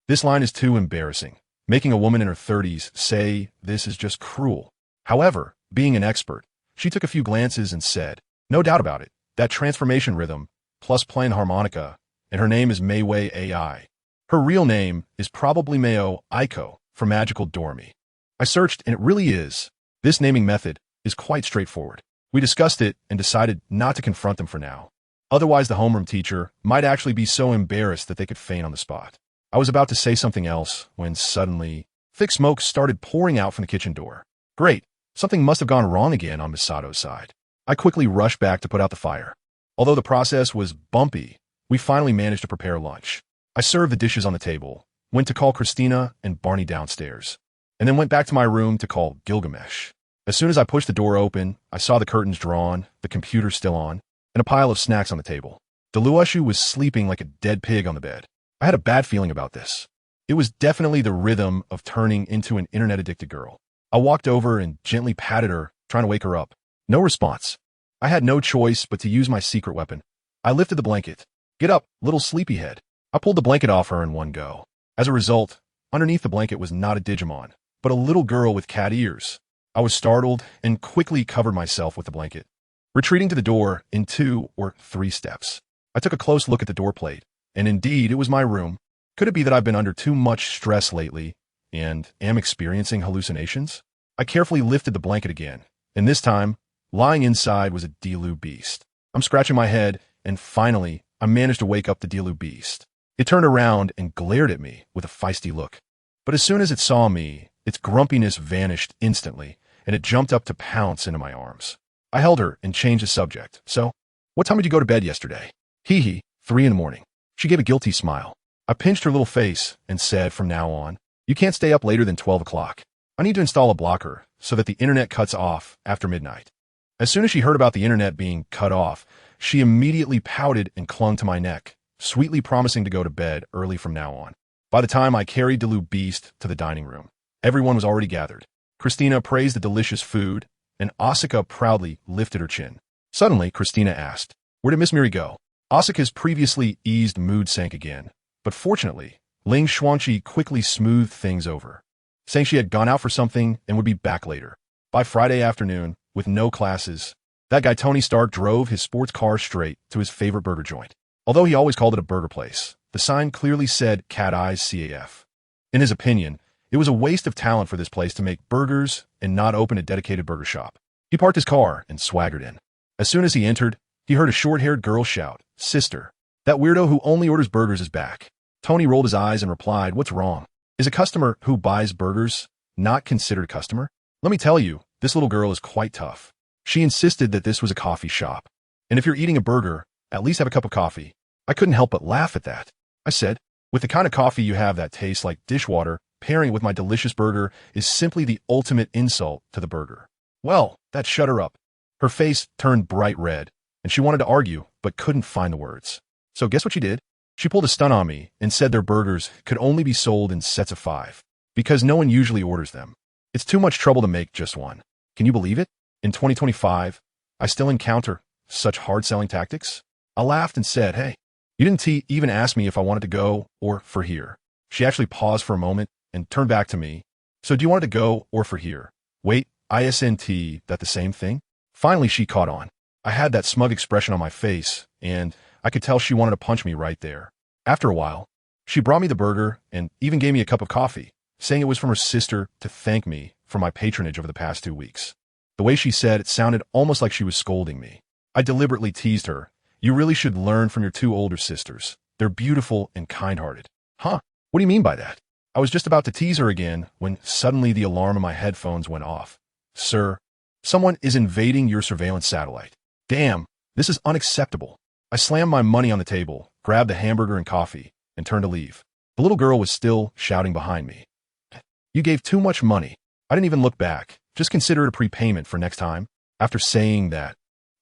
This line is too embarrassing. Making a woman in her 30s say this is just cruel. However, being an expert, she took a few glances and said, No doubt about it, that transformation rhythm, plus playing harmonica, and her name is Meiwei AI. Her real name is probably Mayo Aiko for Magical Dormy. I searched and it really is. This naming method is quite straightforward. We discussed it and decided not to confront them for now. Otherwise, the homeroom teacher might actually be so embarrassed that they could faint on the spot. I was about to say something else when suddenly, thick smoke started pouring out from the kitchen door. Great, something must have gone wrong again on Misato's side. I quickly rushed back to put out the fire. Although the process was bumpy, we finally managed to prepare lunch. I served the dishes on the table, went to call Christina and Barney downstairs, and then went back to my room to call Gilgamesh. As soon as I pushed the door open, I saw the curtains drawn, the computer still on, and a pile of snacks on the table. Deluashu was sleeping like a dead pig on the bed. I had a bad feeling about this. It was definitely the rhythm of turning into an internet-addicted girl. I walked over and gently patted her, trying to wake her up. No response. I had no choice but to use my secret weapon. I lifted the blanket. Get up, little sleepyhead. I pulled the blanket off her in one go. As a result, underneath the blanket was not a Digimon, but a little girl with cat ears. I was startled and quickly covered myself with the blanket, retreating to the door in 2 or 3 steps. I took a close look at the door plate, and indeed, it was my room. Could it be that I've been under too much stress lately and am experiencing hallucinations? I carefully lifted the blanket again, and this time, lying inside was a Delu beast. I'm scratching my head, and finally, I managed to wake up the Delu beast. It turned around and glared at me with a feisty look. But as soon as it saw me, its grumpiness vanished instantly, and it jumped up to pounce into my arms. I held her and changed the subject. So, what time did you go to bed yesterday? Hee hee, 3 in the morning. She gave a guilty smile. I pinched her little face and said, from now on, you can't stay up later than 12 o'clock. I need to install a blocker so that the internet cuts off after midnight. As soon as she heard about the internet being cut off, she immediately pouted and clung to my neck, sweetly promising to go to bed early from now on. By the time I carried Delu Beast to the dining room, everyone was already gathered. Christina praised the delicious food, and Asuka proudly lifted her chin. Suddenly, Christina asked, where did Miss Miri go? Asuka's previously eased mood sank again, but fortunately, Ling Xuanqi quickly smoothed things over, saying she had gone out for something and would be back later. By Friday afternoon, with no classes, that guy Tony Stark drove his sports car straight to his favorite burger joint. Although he always called it a burger place, the sign clearly said Cat Eyes CAF. In his opinion, it was a waste of talent for this place to make burgers and not open a dedicated burger shop. He parked his car and swaggered in. As soon as he entered, he heard a short-haired girl shout, "Sister, that weirdo who only orders burgers is back." Tony rolled his eyes and replied, "What's wrong? Is a customer who buys burgers not considered a customer? Let me tell you, this little girl is quite tough. She insisted that this was a coffee shop. And if you're eating a burger, at least have a cup of coffee." I couldn't help but laugh at that. I said, with the kind of coffee you have that tastes like dishwater, pairing it with my delicious burger is simply the ultimate insult to the burger. Well, that shut her up. Her face turned bright red, and she wanted to argue, but couldn't find the words. So guess what she did? She pulled a stunt on me and said their burgers could only be sold in sets of 5, because no one usually orders them. It's too much trouble to make just one. Can you believe it? In 2025, I still encounter such hard-selling tactics? I laughed and said, hey, you didn't even ask me if I wanted to go or for here. She actually paused for a moment and turned back to me. So do you want it to go or for here? Wait, ISNT, that the same thing? Finally, she caught on. I had that smug expression on my face, and I could tell she wanted to punch me right there. After a while, she brought me the burger and even gave me a cup of coffee, saying it was from her sister to thank me for my patronage over the past 2 weeks. The way she said it sounded almost like she was scolding me. I deliberately teased her. You really should learn from your 2 older sisters. They're beautiful and kind-hearted. Huh? What do you mean by that? I was just about to tease her again when suddenly the alarm in my headphones went off. Sir, someone is invading your surveillance satellite. Damn, this is unacceptable. I slammed my money on the table, grabbed the hamburger and coffee, and turned to leave. The little girl was still shouting behind me. You gave too much money. I didn't even look back. Just consider it a prepayment for next time. After saying that,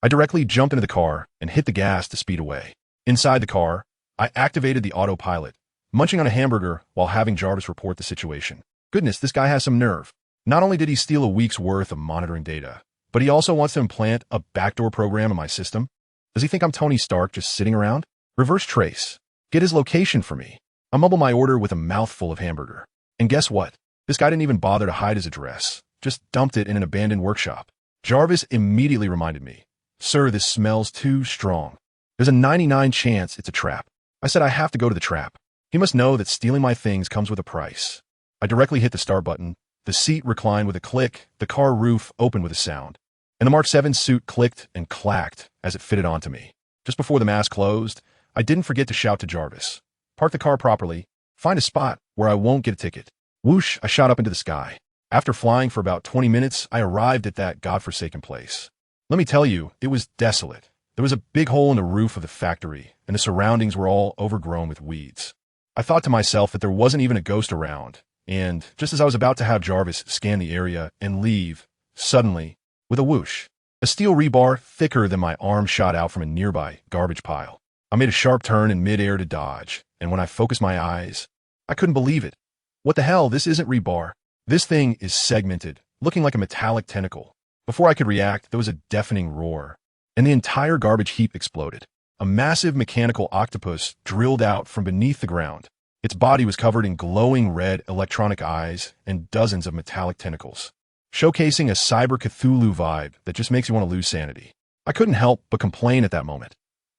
I directly jumped into the car and hit the gas to speed away. Inside the car, I activated the autopilot, munching on a hamburger while having Jarvis report the situation. Goodness, this guy has some nerve. Not only did he steal a week's worth of monitoring data, but he also wants to implant a backdoor program in my system. Does he think I'm Tony Stark just sitting around? Reverse trace. Get his location for me. I mumbled my order with a mouthful of hamburger. And guess what? This guy didn't even bother to hide his address, just dumped it in an abandoned workshop. Jarvis immediately reminded me, Sir, this smells too strong. There's a 99% chance it's a trap. I said I have to go to the trap. He must know that stealing my things comes with a price. I directly hit the start button. The seat reclined with a click, the car roof opened with a sound, and the Mark 7 suit clicked and clacked as it fitted onto me. Just before the mask closed, I didn't forget to shout to Jarvis, park the car properly, find a spot where I won't get a ticket. Whoosh, I shot up into the sky. After flying for about 20 minutes, I arrived at that godforsaken place. Let me tell you, it was desolate. There was a big hole in the roof of the factory, and the surroundings were all overgrown with weeds. I thought to myself that there wasn't even a ghost around, and just as I was about to have Jarvis scan the area and leave, suddenly, with a whoosh, a steel rebar thicker than my arm shot out from a nearby garbage pile. I made a sharp turn in midair to dodge, and when I focused my eyes, I couldn't believe it. What the hell? This isn't rebar. This thing is segmented, looking like a metallic tentacle. Before I could react, there was a deafening roar, and the entire garbage heap exploded. A massive mechanical octopus drilled out from beneath the ground. Its body was covered in glowing red electronic eyes and dozens of metallic tentacles, showcasing a cyber Cthulhu vibe that just makes you want to lose sanity. I couldn't help but complain at that moment.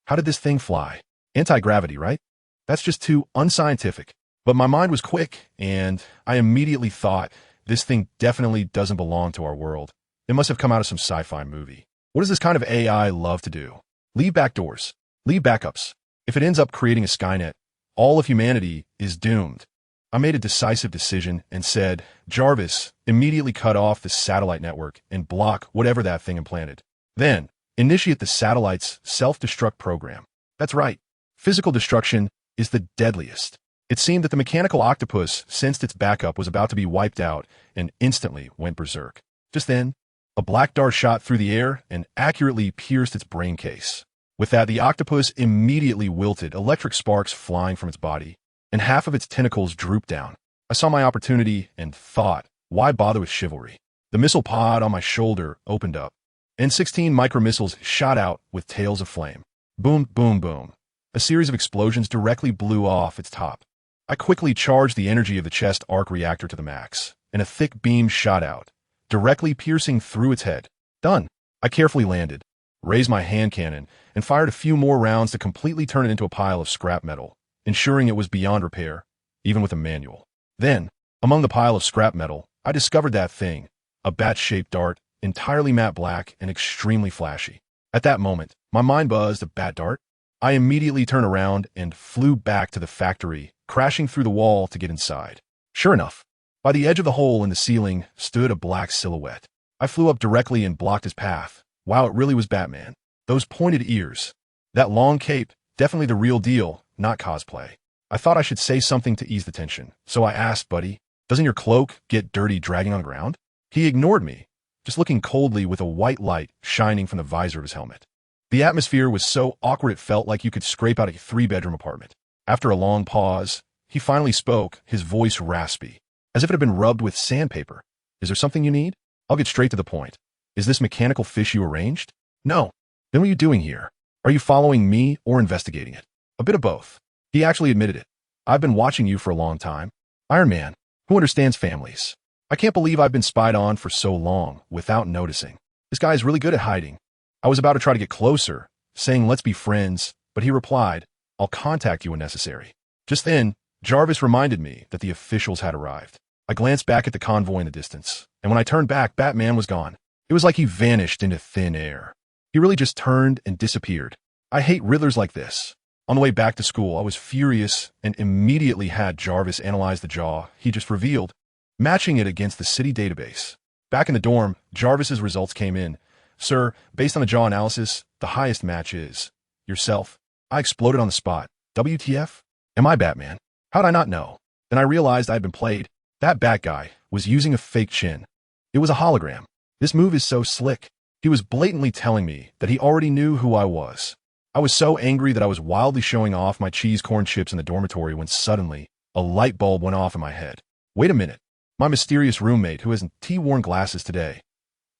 How did this thing fly? Anti-gravity, right? That's just too unscientific. But my mind was quick, and I immediately thought, this thing definitely doesn't belong to our world. It must have come out of some sci-fi movie. What does this kind of AI love to do? Leave backdoors. Leave backups. If it ends up creating a Skynet, all of humanity is doomed. I made a decisive decision and said, Jarvis, immediately cut off the satellite network and block whatever that thing implanted. Then, initiate the satellite's self-destruct program. That's right. Physical destruction is the deadliest. It seemed that the mechanical octopus sensed its backup was about to be wiped out and instantly went berserk. Just then, a black dart shot through the air and accurately pierced its brain case. With that, the octopus immediately wilted, electric sparks flying from its body, and half of its tentacles drooped down. I saw my opportunity and thought, why bother with chivalry? The missile pod on my shoulder opened up, and 16 micromissiles shot out with tails of flame. Boom, boom, boom. A series of explosions directly blew off its top. I quickly charged the energy of the chest arc reactor to the max, and a thick beam shot out, directly piercing through its head. Done. I carefully landed, raised my hand cannon, and fired a few more rounds to completely turn it into a pile of scrap metal, ensuring it was beyond repair, even with a manual. Then, among the pile of scrap metal, I discovered that thing, a bat-shaped dart, entirely matte black and extremely flashy. At that moment, my mind buzzed. A bat dart? I immediately turned around and flew back to the factory, crashing through the wall to get inside. Sure enough, by the edge of the hole in the ceiling stood a black silhouette. I flew up directly and blocked his path. Wow, it really was Batman. Those pointed ears. That long cape, definitely the real deal, not cosplay. I thought I should say something to ease the tension, so I asked, buddy, doesn't your cloak get dirty dragging on the ground? He ignored me, just looking coldly with a white light shining from the visor of his helmet. The atmosphere was so awkward it felt like you could scrape out a 3-bedroom apartment. After a long pause, he finally spoke, his voice raspy, as if it had been rubbed with sandpaper. Is there something you need? I'll get straight to the point. Is this mechanical fish you arranged? No. Then what are you doing here? Are you following me or investigating it? A bit of both. He actually admitted it. I've been watching you for a long time. Iron Man, who understands families. I can't believe I've been spied on for so long without noticing. This guy is really good at hiding. I was about to try to get closer, saying let's be friends, but he replied, I'll contact you when necessary. Just then, Jarvis reminded me that the officials had arrived. I glanced back at the convoy in the distance, and when I turned back, Batman was gone. It was like he vanished into thin air. He really just turned and disappeared. I hate Riddlers like this. On the way back to school, I was furious and immediately had Jarvis analyze the jaw he just revealed, matching it against the city database. Back in the dorm, Jarvis's results came in. Sir, based on the jaw analysis, the highest match is yourself. I exploded on the spot. WTF? Am I Batman? How'd I not know? Then I realized I had been played. That Bat guy was using a fake chin. It was a hologram. This move is so slick. He was blatantly telling me that he already knew who I was. I was so angry that I was wildly showing off my cheese corn chips in the dormitory when suddenly a light bulb went off in my head. Wait a minute. My mysterious roommate who has tea-worn glasses today.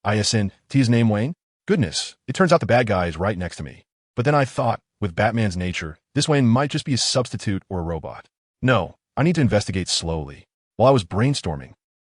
ISN, T's name Wayne? Goodness, it turns out the bad guy is right next to me. But then I thought, with Batman's nature, this Wayne might just be a substitute or a robot. No, I need to investigate slowly. While I was brainstorming,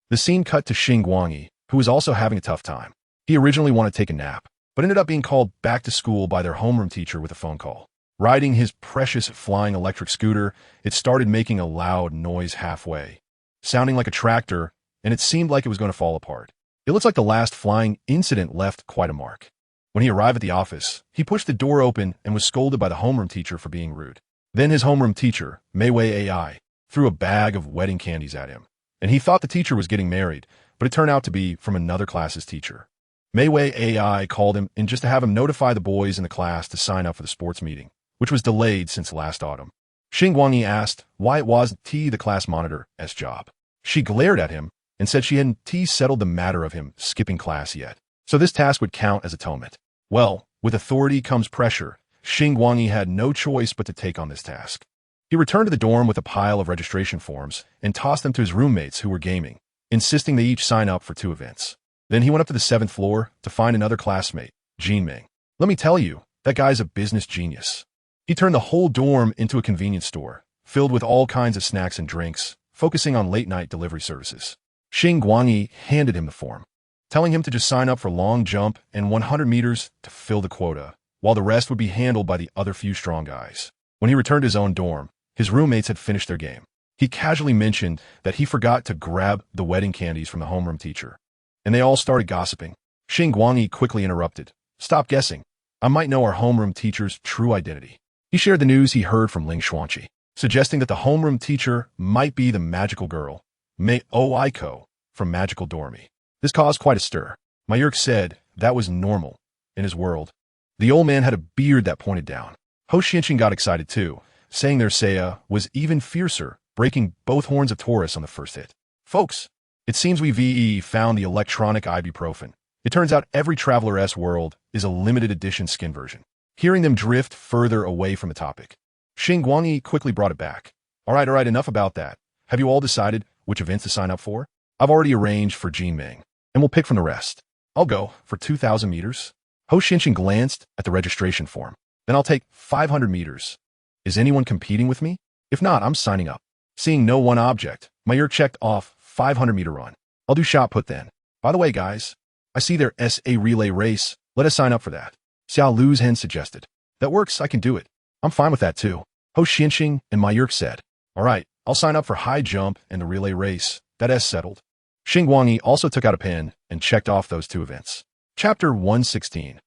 the scene cut to Xingguang, who was also having a tough time. He originally wanted to take a nap, but ended up being called back to school by their homeroom teacher with a phone call. Riding his precious flying electric scooter, it started making a loud noise halfway, sounding like a tractor, and it seemed like it was going to fall apart. It looks like the last flying incident left quite a mark. When he arrived at the office, he pushed the door open and was scolded by the homeroom teacher for being rude. Then his homeroom teacher, Mayway AI, threw a bag of wedding candies at him, and he thought the teacher was getting married, but it turned out to be from another class's teacher. Mei Wei AI called him in just to have him notify the boys in the class to sign up for the sports meeting, which was delayed since last autumn. Xingguang asked why it wasn't the class monitor's job. She glared at him and said she hadn't settled the matter of him skipping class yet, so this task would count as atonement. Well, with authority comes pressure. Xingguang had no choice but to take on this task. He returned to the dorm with a pile of registration forms and tossed them to his roommates who were gaming, insisting they each sign up for 2 events. Then he went up to the 7th floor to find another classmate, Jinming. Let me tell you, that guy's a business genius. He turned the whole dorm into a convenience store, filled with all kinds of snacks and drinks, focusing on late-night delivery services. Xingguang handed him the form, telling him to just sign up for long jump and 100 meters to fill the quota, while the rest would be handled by the other few strong guys. When he returned to his own dorm, his roommates had finished their game. He casually mentioned that he forgot to grab the wedding candies from the homeroom teacher, and they all started gossiping. Xingguang quickly interrupted. Stop guessing. I might know our homeroom teacher's true identity. He shared the news he heard from Ling Xuanqi, suggesting that the homeroom teacher might be the magical girl, Mei Oiko, from Magical Dormy. This caused quite a stir. Mayurk said that was normal in his world. The old man had a beard that pointed down. Ho Xianqing got excited too, saying their Seiya was even fiercer, breaking both horns of Taurus on the first hit. Folks, it seems we found the electronic ibuprofen. It turns out every Traveler-S world is a limited edition skin version. Hearing them drift further away from the topic, Xingguang quickly brought it back. All right, enough about that. Have you all decided which events to sign up for? I've already arranged for Jinming, and we'll pick from the rest. I'll go for 2,000 meters. Ho Xianqing glanced at the registration form. Then I'll take 500 meters. Is anyone competing with me? If not, I'm signing up. Seeing no one object, Mayur checked off 500-meter run. I'll do shot put then. By the way, guys, I see there's a relay race. Let us sign up for that. Xiao Lu's hen suggested. That works, I can do it. I'm fine with that too. Ho Xianqing and Mayurk said. All right, I'll sign up for high jump and the relay race. That's settled. Xingguang also took out a pen and checked off those 2 events. Chapter 116.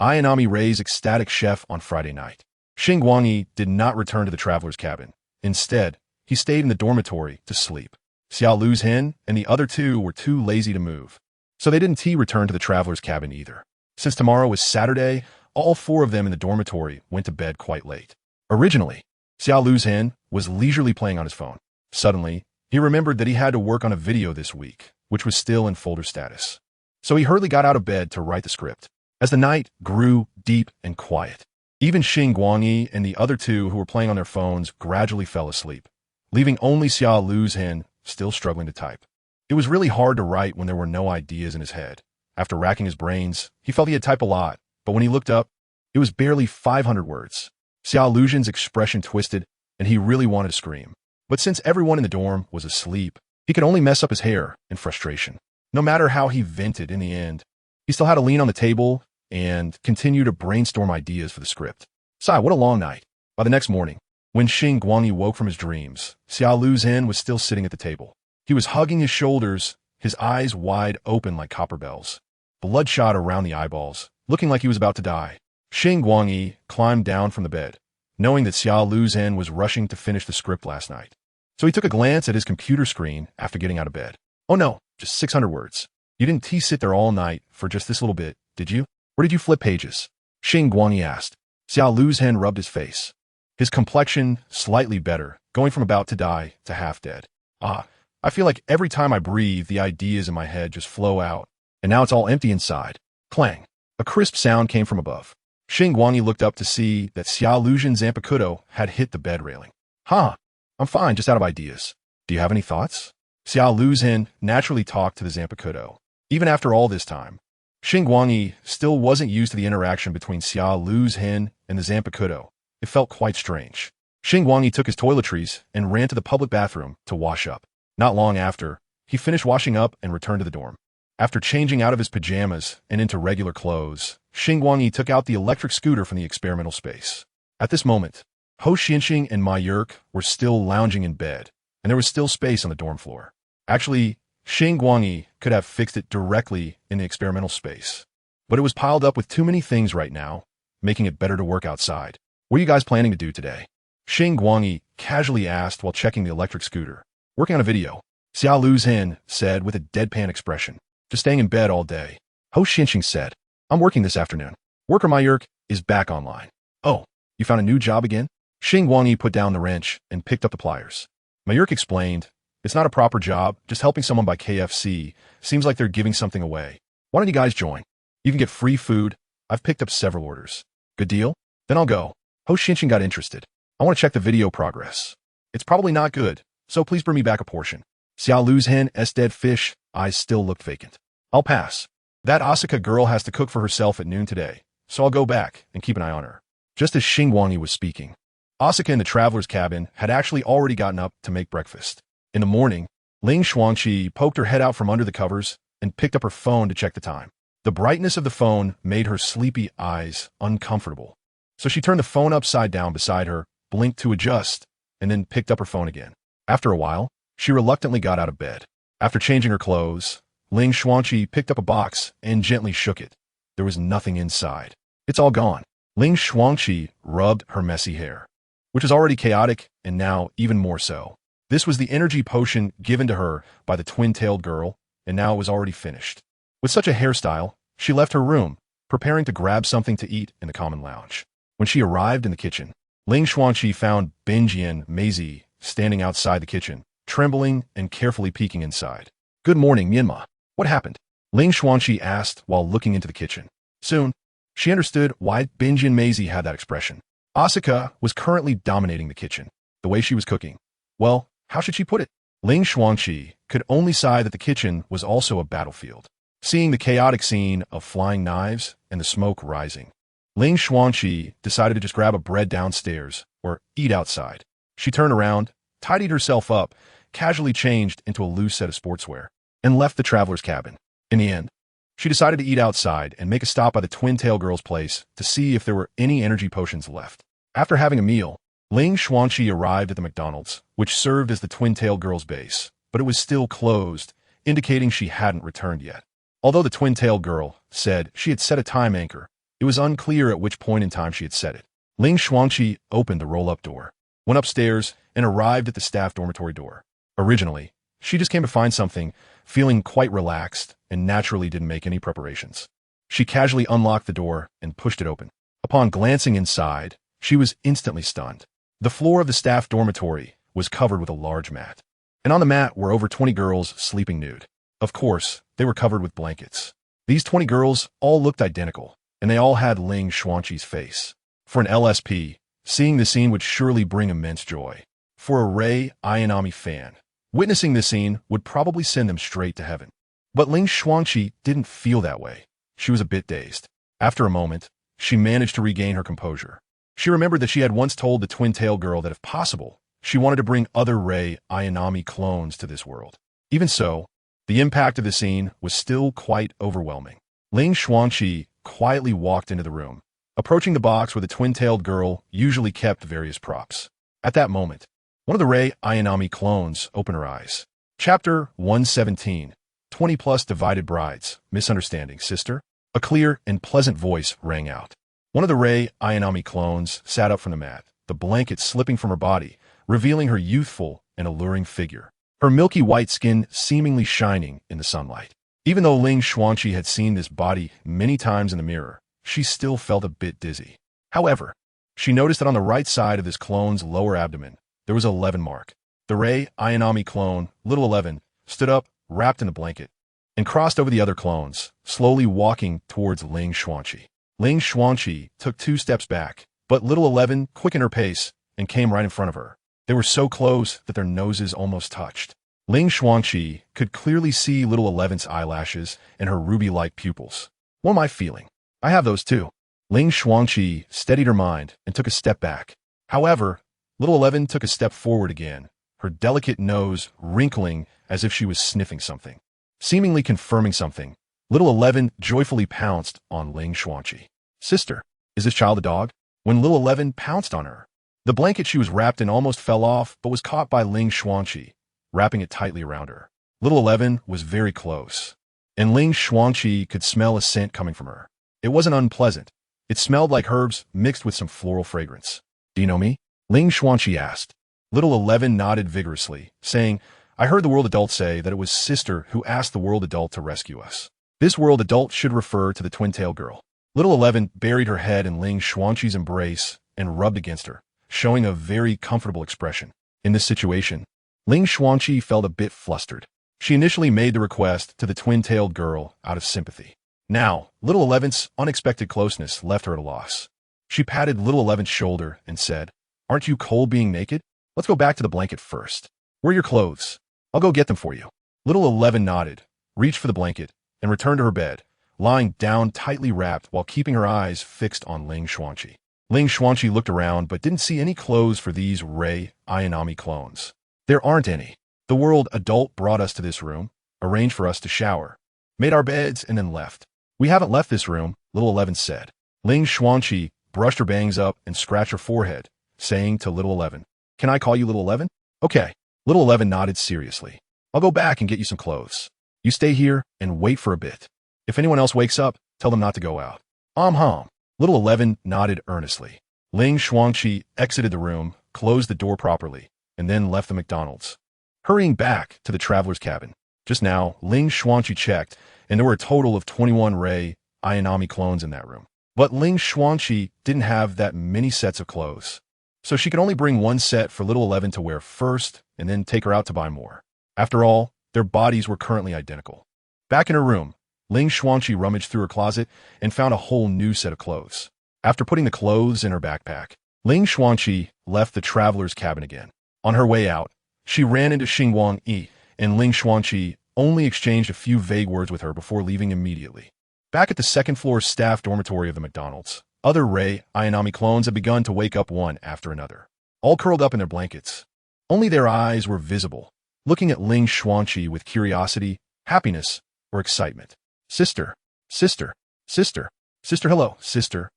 Ayanami Rei's ecstatic chef on Friday night. Xingguang did not return to the traveler's cabin. Instead, he stayed in the dormitory to sleep. Xiao Lu's hen and the other 2 were too lazy to move, so they didn't return to the traveler's cabin either. Since tomorrow was Saturday, all 4 of them in the dormitory went to bed quite late. Originally, Xiao Lu's hen was leisurely playing on his phone. Suddenly, he remembered that he had to work on a video this week, which was still in folder status. So he hurriedly got out of bed to write the script. As the night grew deep and quiet, even Xingguang and the other 2 who were playing on their phones gradually fell asleep, leaving only Xiao Lu's hen still struggling to type. It was really hard to write when there were no ideas in his head. After racking his brains, he felt he had typed a lot, but when he looked up, it was barely 500 words. Xiao Lu's expression twisted, and he really wanted to scream. But since everyone in the dorm was asleep, he could only mess up his hair in frustration. No matter how he vented in the end, he still had to lean on the table and continue to brainstorm ideas for the script. What a long night. By the next morning, when Xingguang woke from his dreams, Xiao Lu's hen was still sitting at the table. He was hugging his shoulders, his eyes wide open like copper bells, bloodshot around the eyeballs, looking like he was about to die. Xingguang climbed down from the bed, knowing that Xiao Lu's hen was rushing to finish the script last night. So he took a glance at his computer screen after getting out of bed. Oh no, just 600 words. You didn't sit there all night for just this little bit, did you? Or did you flip pages? Xingguang asked. Xiao Lu's hen rubbed his face. His complexion slightly better, going from about to die to half dead. I feel like every time I breathe, the ideas in my head just flow out, and now it's all empty inside. Clang. A crisp sound came from above. Xingguang looked up to see that Xiao Lu's Zanpakuto had hit the bed railing. I'm fine, just out of ideas. Do you have any thoughts? Xiao Lu's hen naturally talked to the Zanpakuto. Even after all this time, Xingguang still wasn't used to the interaction between Xiao Lu's hen and the Zanpakuto. It felt quite strange. Xingguang took his toiletries and ran to the public bathroom to wash up. Not long after, he finished washing up and returned to the dorm. After changing out of his pajamas and into regular clothes, Xingguang took out the electric scooter from the experimental space. At this moment, Ho Xianqing and Mayurk were still lounging in bed, and there was still space on the dorm floor. Actually, Xingguang could have fixed it directly in the experimental space, but it was piled up with too many things right now, making it better to work outside. What are you guys planning to do today? Xingguang casually asked while checking the electric scooter. Working on a video, Xiao Lu's hen said with a deadpan expression. Just staying in bed all day. Ho Xinqing said. I'm working this afternoon. Worker Mayurk is back online. Oh, you found a new job again? Xingguang put down the wrench and picked up the pliers. Mayurk explained, it's not a proper job, just helping someone buy KFC. Seems like they're giving something away. Why don't you guys join? You can get free food. I've picked up several orders. Good deal? Then I'll go. Ho Xinqing got interested. I want to check the video progress. It's probably not good, so please bring me back a portion. Xiao Lu's hen, dead fish, eyes still looked vacant. I'll pass. That Asuka girl has to cook for herself at noon today, so I'll go back and keep an eye on her. Just as Xingguang was speaking, Asuka in the traveler's cabin had actually already gotten up to make breakfast. In the morning, Ling Xuanqi poked her head out from under the covers and picked up her phone to check the time. The brightness of the phone made her sleepy eyes uncomfortable, so she turned the phone upside down beside her, blinked to adjust, and then picked up her phone again. After a while, she reluctantly got out of bed. After changing her clothes, Ling Xuanqi picked up a box and gently shook it. There was nothing inside. It's all gone. Ling Xuanqi rubbed her messy hair, which was already chaotic and now even more so. This was the energy potion given to her by the twin-tailed girl, and now it was already finished. With such a hairstyle, she left her room, preparing to grab something to eat in the common lounge. When she arrived in the kitchen, Ling Xuanqi found Benjian Maisie standing outside the kitchen, trembling and carefully peeking inside. Good morning, Myanmar. What happened? Ling Xuanqi asked while looking into the kitchen. Soon, she understood why Benjian Maisie had that expression. Asuka was currently dominating the kitchen. The way she was cooking. Well, how should she put it? Ling Xuanqi could only sigh that the kitchen was also a battlefield. Seeing the chaotic scene of flying knives and the smoke rising, Ling Xuanqi decided to just grab a bread downstairs or eat outside. She turned around, tidied herself up, casually changed into a loose set of sportswear, and left the traveler's cabin. In the end, she decided to eat outside and make a stop by the twin-tail girl's place to see if there were any energy potions left. After having a meal, Ling Xuanqi arrived at the McDonald's, which served as the twin-tail girl's base, but it was still closed, indicating she hadn't returned yet. Although the twin-tail girl said she had set a time anchor, it was unclear at which point in time she had set it. Ling Xuanqi opened the roll-up door, went upstairs, and arrived at the staff dormitory door. Originally, she just came to find something, feeling quite relaxed, and naturally didn't make any preparations. She casually unlocked the door and pushed it open. Upon glancing inside, she was instantly stunned. The floor of the staff dormitory was covered with a large mat, and on the mat were over 20 girls sleeping nude. Of course, they were covered with blankets. These 20 girls all looked identical, and they all had Ling Xuanqi's face. For an LSP, seeing this scene would surely bring immense joy. For a Rei Ayanami fan, witnessing this scene would probably send them straight to heaven. But Ling Xuanqi didn't feel that way. She was a bit dazed. After a moment, she managed to regain her composure. She remembered that she had once told the twin-tail girl that if possible, she wanted to bring other Rei Ayanami clones to this world. Even so, the impact of the scene was still quite overwhelming. Ling Xuanqi quietly walked into the room, approaching the box where the twin-tailed girl usually kept various props. At that moment, one of the Rei Ayanami clones opened her eyes. Chapter 117, 20+ Divided Brides, Misunderstanding, Sister? A clear and pleasant voice rang out. One of the Rei Ayanami clones sat up from the mat, the blanket slipping from her body, revealing her youthful and alluring figure, her milky white skin seemingly shining in the sunlight. Even though Ling Xuanqi had seen this body many times in the mirror, she still felt a bit dizzy. However, she noticed that on the right side of this clone's lower abdomen, there was an 11 mark. The Rei Ayanami clone, Little 11, stood up, wrapped in a blanket, and crossed over the other clones, slowly walking towards Ling Xuanqi. Ling Xuanqi took 2 steps back, but Little 11 quickened her pace and came right in front of her. They were so close that their noses almost touched. Ling Xuanqi could clearly see Little 11's eyelashes and her ruby-like pupils. What am I feeling? I have those too. Ling Xuanqi steadied her mind and took a step back. However, Little 11 took a step forward again, her delicate nose wrinkling as if she was sniffing something. Seemingly confirming something, Little 11 joyfully pounced on Ling Xuanqi. Sister, is this child a dog? When Little 11 pounced on her, the blanket she was wrapped in almost fell off but was caught by Ling Xuanqi, wrapping it tightly around her. Little 11 was very close, and Ling Xuanqi could smell a scent coming from her. It wasn't unpleasant. It smelled like herbs mixed with some floral fragrance. Do you know me? Ling Xuanqi asked. Little 11 nodded vigorously, saying, I heard the world adult say that it was Sister who asked the world adult to rescue us. This world adult should refer to the twin-tailed girl. Little 11 buried her head in Ling Xuanqi's embrace and rubbed against her, showing a very comfortable expression. In this situation, Ling Xuanqi felt a bit flustered. She initially made the request to the twin-tailed girl out of sympathy. Now, Little 11's unexpected closeness left her at a loss. She patted Little 11's shoulder and said, "Aren't you cold being naked? Let's go back to the blanket first. Where are your clothes? I'll go get them for you." Little 11 nodded, reached for the blanket, and returned to her bed, lying down tightly wrapped while keeping her eyes fixed on Ling Xuanqi. Ling Xuanqi looked around but didn't see any clothes for these Rei Ayanami clones. There aren't any. The world adult brought us to this room, arranged for us to shower, made our beds, and then left. "We haven't left this room," Little 11 said. Ling Xuanqi brushed her bangs up and scratched her forehead, saying to Little 11, "Can I call you Little 11? Okay." Little 11 nodded seriously. "I'll go back and get you some clothes. You stay here and wait for a bit. If anyone else wakes up, tell them not to go out." Hum. Little 11 nodded earnestly. Ling Xuanqi exited the room, closed the door properly, and then left the McDonald's, hurrying back to the traveler's cabin. Just now, Ling Xuanqi checked, and there were a total of 21 Rei Ayanami clones in that room. But Ling Xuanqi didn't have that many sets of clothes, so she could only bring one set for Little 11 to wear first and then take her out to buy more. After all, their bodies were currently identical. Back in her room, Ling Xuanqi rummaged through her closet and found a whole new set of clothes. After putting the clothes in her backpack, Ling Xuanqi left the traveler's cabin again. On her way out, she ran into Xingguang, and Ling Xuanqi only exchanged a few vague words with her before leaving immediately. Back at the second-floor staff dormitory of the McDonald's, other Rei Ayanami clones had begun to wake up one after another, all curled up in their blankets. Only their eyes were visible, looking at Ling Xuanqi with curiosity, happiness, or excitement. "Sister, sister, sister, sister, hello, sister."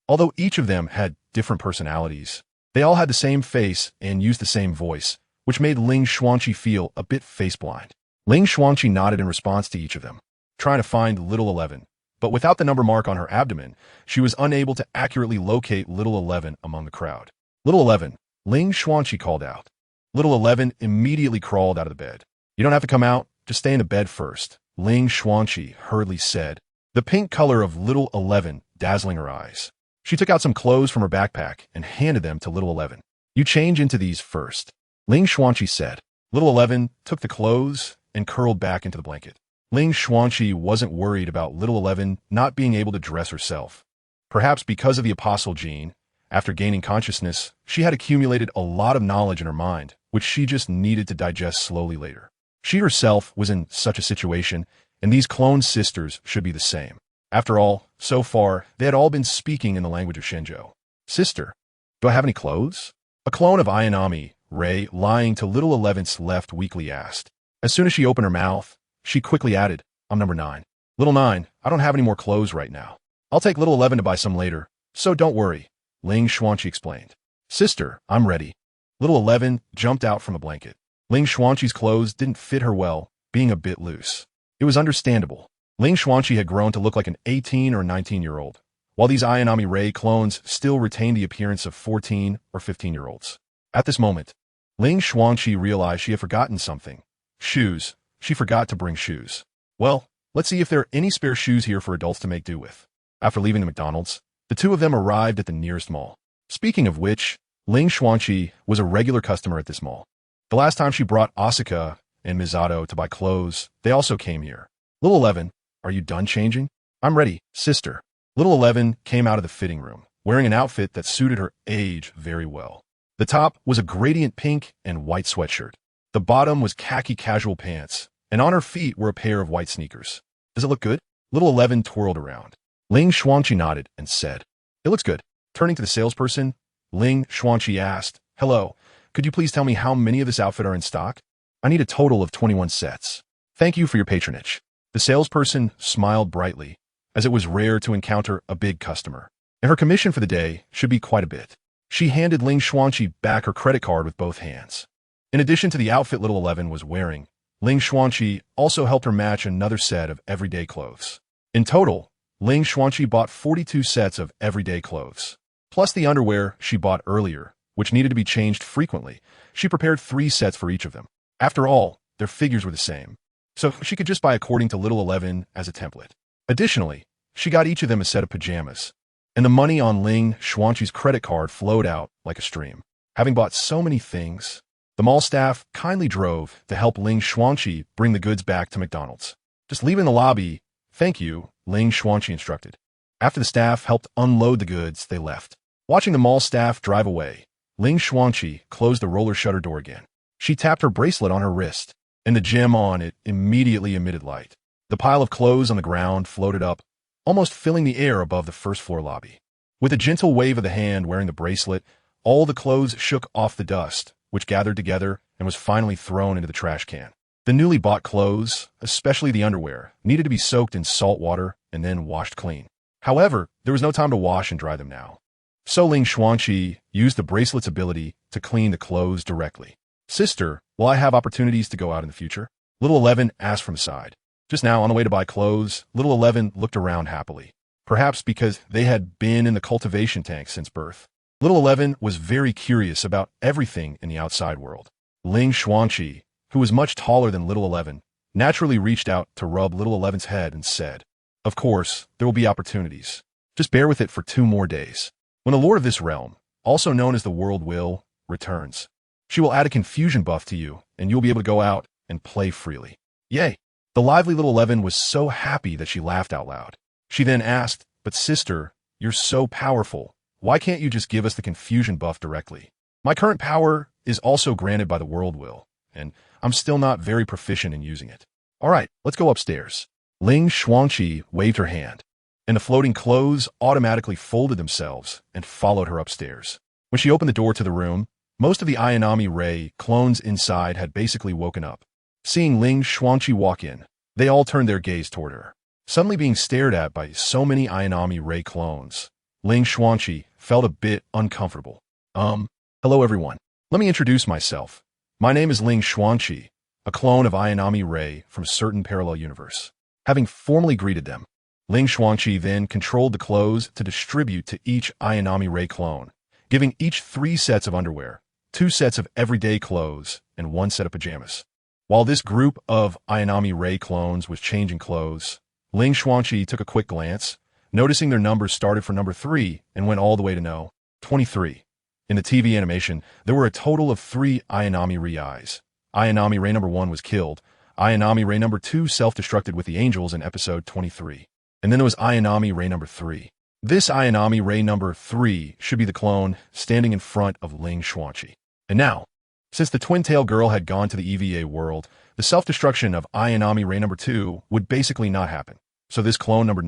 Although each of them had different personalities, they all had the same face and used the same voice, which made Ling Xuanqi feel a bit face-blind. Ling Xuanqi nodded in response to each of them, trying to find Little 11. But without the number mark on her abdomen, she was unable to accurately locate Little 11 among the crowd. "Little 11, Ling Xuanqi called out. Little 11 immediately crawled out of the bed. "You don't have to come out, just stay in the bed first," Ling Xuanqi hurriedly said, the pink color of Little 11 dazzling her eyes. She took out some clothes from her backpack and handed them to Little 11. "You change into these first," Ling Xuanqi said. Little 11 took the clothes and curled back into the blanket. Ling Xuanqi wasn't worried about Little 11 not being able to dress herself. Perhaps because of the apostle gene, after gaining consciousness, she had accumulated a lot of knowledge in her mind, which she just needed to digest slowly later. She herself was in such a situation, and these clone sisters should be the same. After all, so far, they had all been speaking in the language of Shenzhou. "Sister, do I have any clothes?" A clone of Ayanami, Rei, lying to Little 11's left, weakly asked. As soon as she opened her mouth, she quickly added, "I'm number 9. Little 9, I don't have any more clothes right now. I'll take Little 11 to buy some later, so don't worry," Ling Xuanqi explained. "Sister, I'm ready." Little 11 jumped out from the blanket. Ling Xuanqi's clothes didn't fit her well, being a bit loose. It was understandable. Ling Xuanqi had grown to look like an 18 or 19-year-old, while these Ayanami Rei clones still retained the appearance of 14 or 15-year-olds. At this moment, Ling Xuanqi realized she had forgotten something. Shoes. She forgot to bring shoes. "Well, let's see if there are any spare shoes here for adults to make do with." After leaving the McDonald's, the two of them arrived at the nearest mall. Speaking of which, Ling Xuanqi was a regular customer at this mall. The last time she brought Asuka and Misato to buy clothes, they also came here. "Little 11, are you done changing?" "I'm ready, sister." Little 11 came out of the fitting room, wearing an outfit that suited her age very well. The top was a gradient pink and white sweatshirt. The bottom was khaki casual pants, and on her feet were a pair of white sneakers. "Does it look good?" Little 11 twirled around. Ling Xuanqi nodded and said, "It looks good." Turning to the salesperson, Ling Xuanqi asked, "Hello, could you please tell me how many of this outfit are in stock? I need a total of 21 sets. Thank you for your patronage." The salesperson smiled brightly, as it was rare to encounter a big customer, and her commission for the day should be quite a bit. She handed Ling Xuanqi back her credit card with both hands. In addition to the outfit Little 11 was wearing, Ling Xuanqi also helped her match another set of everyday clothes. In total, Ling Xuanqi bought 42 sets of everyday clothes. Plus the underwear she bought earlier, which needed to be changed frequently. She prepared 3 sets for each of them. After all, their figures were the same. so she could just buy according to Little 11 as a template. Additionally, she got each of them a set of pajamas, and the money on Ling Xuanqi's credit card flowed out like a stream. Having bought so many things, the mall staff kindly drove to help Ling Xuanqi bring the goods back to McDonald's. Just leave in the lobby. Thank you, Ling Xuanqi instructed. After the staff helped unload the goods, they left. Watching the mall staff drive away, Ling Xuanqi closed the roller shutter door again. She tapped her bracelet on her wrist, and the gem on it immediately emitted light. The pile of clothes on the ground floated up, almost filling the air above the first-floor lobby. With a gentle wave of the hand wearing the bracelet, all the clothes shook off the dust, which gathered together and was finally thrown into the trash can. The newly bought clothes, especially the underwear, needed to be soaked in salt water and then washed clean. However, there was no time to wash and dry them now. So Ling Xuanqi used the bracelet's ability to clean the clothes directly. Sister, will I have opportunities to go out in the future? Little 11 asked from the side. Just now, on the way to buy clothes, Little 11 looked around happily. Perhaps because they had been in the cultivation tank since birth. Little 11 was very curious about everything in the outside world. Ling Xuanqi, who was much taller than Little 11, naturally reached out to rub Little 11's head and said, "Of course, there will be opportunities. Just bear with it for 2 more days. When the Lord of this realm, also known as the World Will, returns, she will add a confusion buff to you, and you'll be able to go out and play freely." Yay! The lively Little 11 was so happy that she laughed out loud. She then asked, "But sister, you're so powerful. Why can't you just give us the confusion buff directly? My current power is also granted by the World Will, and I'm still not very proficient in using it. All right, let's go upstairs." Ling Xuanqi waved her hand, and the floating clothes automatically folded themselves and followed her upstairs. When she opened the door to the room, most of the Ayanami Ray clones inside had basically woken up. Seeing Ling Xuanqi walk in, they all turned their gaze toward her. Suddenly being stared at by so many Ayanami Ray clones, Ling Xuanqi felt a bit uncomfortable. Hello everyone. Let me introduce myself. My name is Ling Xuanqi, a clone of Ayanami Ray from a certain parallel universe. Having formally greeted them, Ling Xuanqi then controlled the clothes to distribute to each Ayanami Ray clone, giving each 3 sets of underwear, 2 sets of everyday clothes, and 1 set of pajamas. While this group of Ayanami Ray clones was changing clothes, Ling Xuanqi took a quick glance, noticing their numbers started from number 3 and went all the way to no. 23. In the TV animation, there were a total of 3 Ayanami Rai. Ayanami Ray number 1 was killed. Ayanami Ray number 2 self-destructed with the angels in episode 23. And then there was Ayanami Ray number 3. This Ayanami Ray number 3 should be the clone standing in front of Ling Xuanqi. And now, since the twin-tail girl had gone to the EVA world, the self-destruction of Ayanami Ray number 2 would basically not happen. So this clone number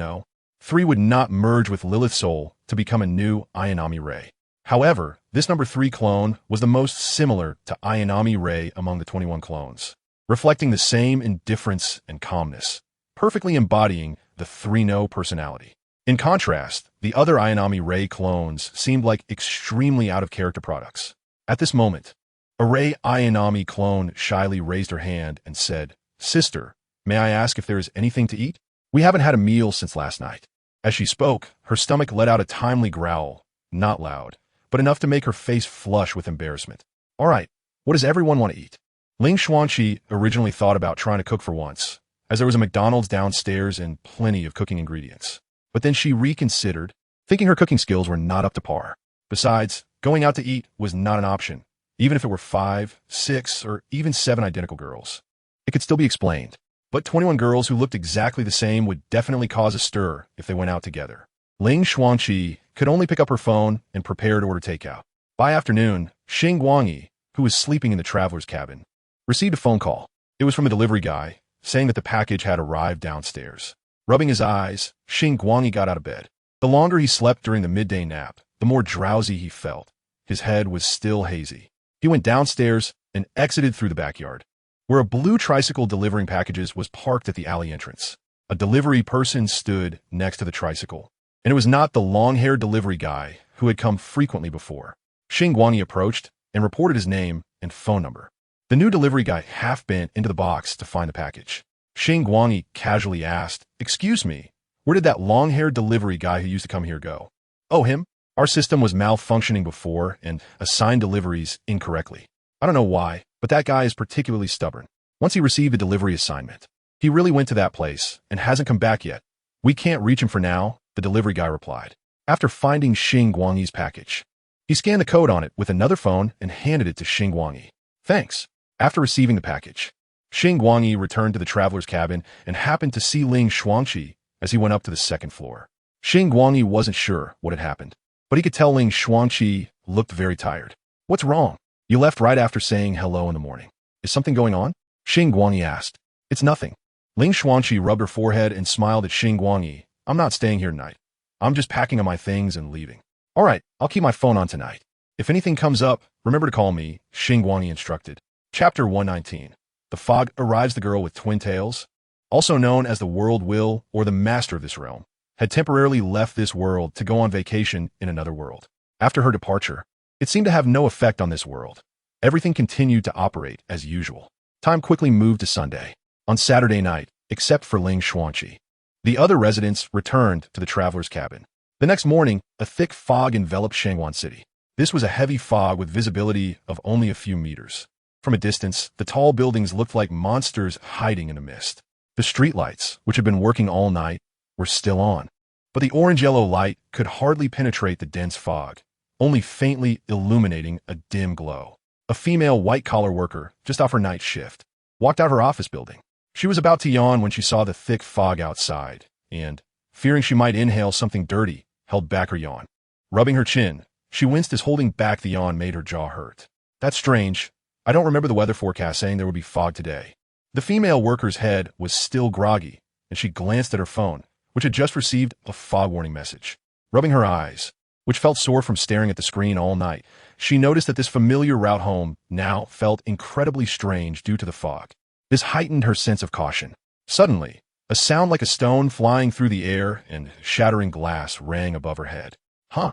3 would not merge with Lilith's soul to become a new Ayanami Ray. However, this number 3 clone was the most similar to Ayanami Ray among the 21 clones, reflecting the same indifference and calmness, perfectly embodying the 3-no personality. In contrast, the other Ayanami Ray clones seemed like extremely out-of-character products. At this moment, a Ray Ayanami clone shyly raised her hand and said, "Sister, may I ask if there is anything to eat? We haven't had a meal since last night." As she spoke, her stomach let out a timely growl, not loud, but enough to make her face flush with embarrassment. "All right, what does everyone want to eat?" Ling Xuanqi originally thought about trying to cook for once, as there was a McDonald's downstairs and plenty of cooking ingredients. But then she reconsidered, thinking her cooking skills were not up to par. Besides, going out to eat was not an option, even if it were 5, 6, or even 7 identical girls. It could still be explained, but 21 girls who looked exactly the same would definitely cause a stir if they went out together. Ling Xuanqi could only pick up her phone and prepare to order takeout. By afternoon, Xingguang, who was sleeping in the traveler's cabin, received a phone call. It was from a delivery guy, saying that the package had arrived downstairs. Rubbing his eyes, Xingguang got out of bed. The longer he slept during the midday nap, the more drowsy he felt. His head was still hazy. He went downstairs and exited through the backyard, where a blue tricycle delivering packages was parked at the alley entrance. A delivery person stood next to the tricycle, and it was not the long-haired delivery guy who had come frequently before. Xingguang approached and reported his name and phone number. The new delivery guy half bent into the box to find the package. Xingguang casually asked, "Excuse me, where did that long-haired delivery guy who used to come here go?" "Oh, him? Our system was malfunctioning before and assigned deliveries incorrectly. I don't know why, but that guy is particularly stubborn. Once he received a delivery assignment, He really went to that place and hasn't come back yet. We can't reach him for now, the delivery guy replied. After finding Xingguang's package, he scanned the code on it with another phone and handed it to Xingguang. Thanks. After receiving the package, Xingguang returned to the traveler's cabin and happened to see Ling Xuangqi as he went up to the second floor. Xingguang wasn't sure what had happened, but he could tell Ling Xuangqi looked very tired. What's wrong? You left right after saying hello in the morning. Is something going on? Xingguang asked. It's nothing. Ling Xuangqi rubbed her forehead and smiled at Xingguang. I'm not staying here tonight. I'm just packing up my things and leaving. All right, I'll keep my phone on tonight. If anything comes up, remember to call me, Xingguang instructed. Chapter 119. The fog arrives. The girl with twin tails, also known as the World Will or the Master of this realm, had temporarily left this world to go on vacation in another world. After her departure, it seemed to have no effect on this world. Everything continued to operate as usual. Time quickly moved to Sunday. On Saturday night, except for Ling Xuangqi, the other residents returned to the traveler's cabin. The next morning, a thick fog enveloped Xingguang City. This was a heavy fog with visibility of only a few meters. From a distance, the tall buildings looked like monsters hiding in a mist. The streetlights, which had been working all night, were still on, but the orange-yellow light could hardly penetrate the dense fog, only faintly illuminating a dim glow. A female white-collar worker, just off her night shift, walked out her office building. She was about to yawn when she saw the thick fog outside, and, fearing she might inhale something dirty, held back her yawn. Rubbing her chin, she winced as holding back the yawn made her jaw hurt. That's strange. I don't remember the weather forecast saying there would be fog today. The female worker's head was still groggy, and she glanced at her phone, which had just received a fog warning message. Rubbing her eyes, which felt sore from staring at the screen all night, she noticed that this familiar route home now felt incredibly strange due to the fog. This heightened her sense of caution. Suddenly, a sound like a stone flying through the air and shattering glass rang above her head. Huh?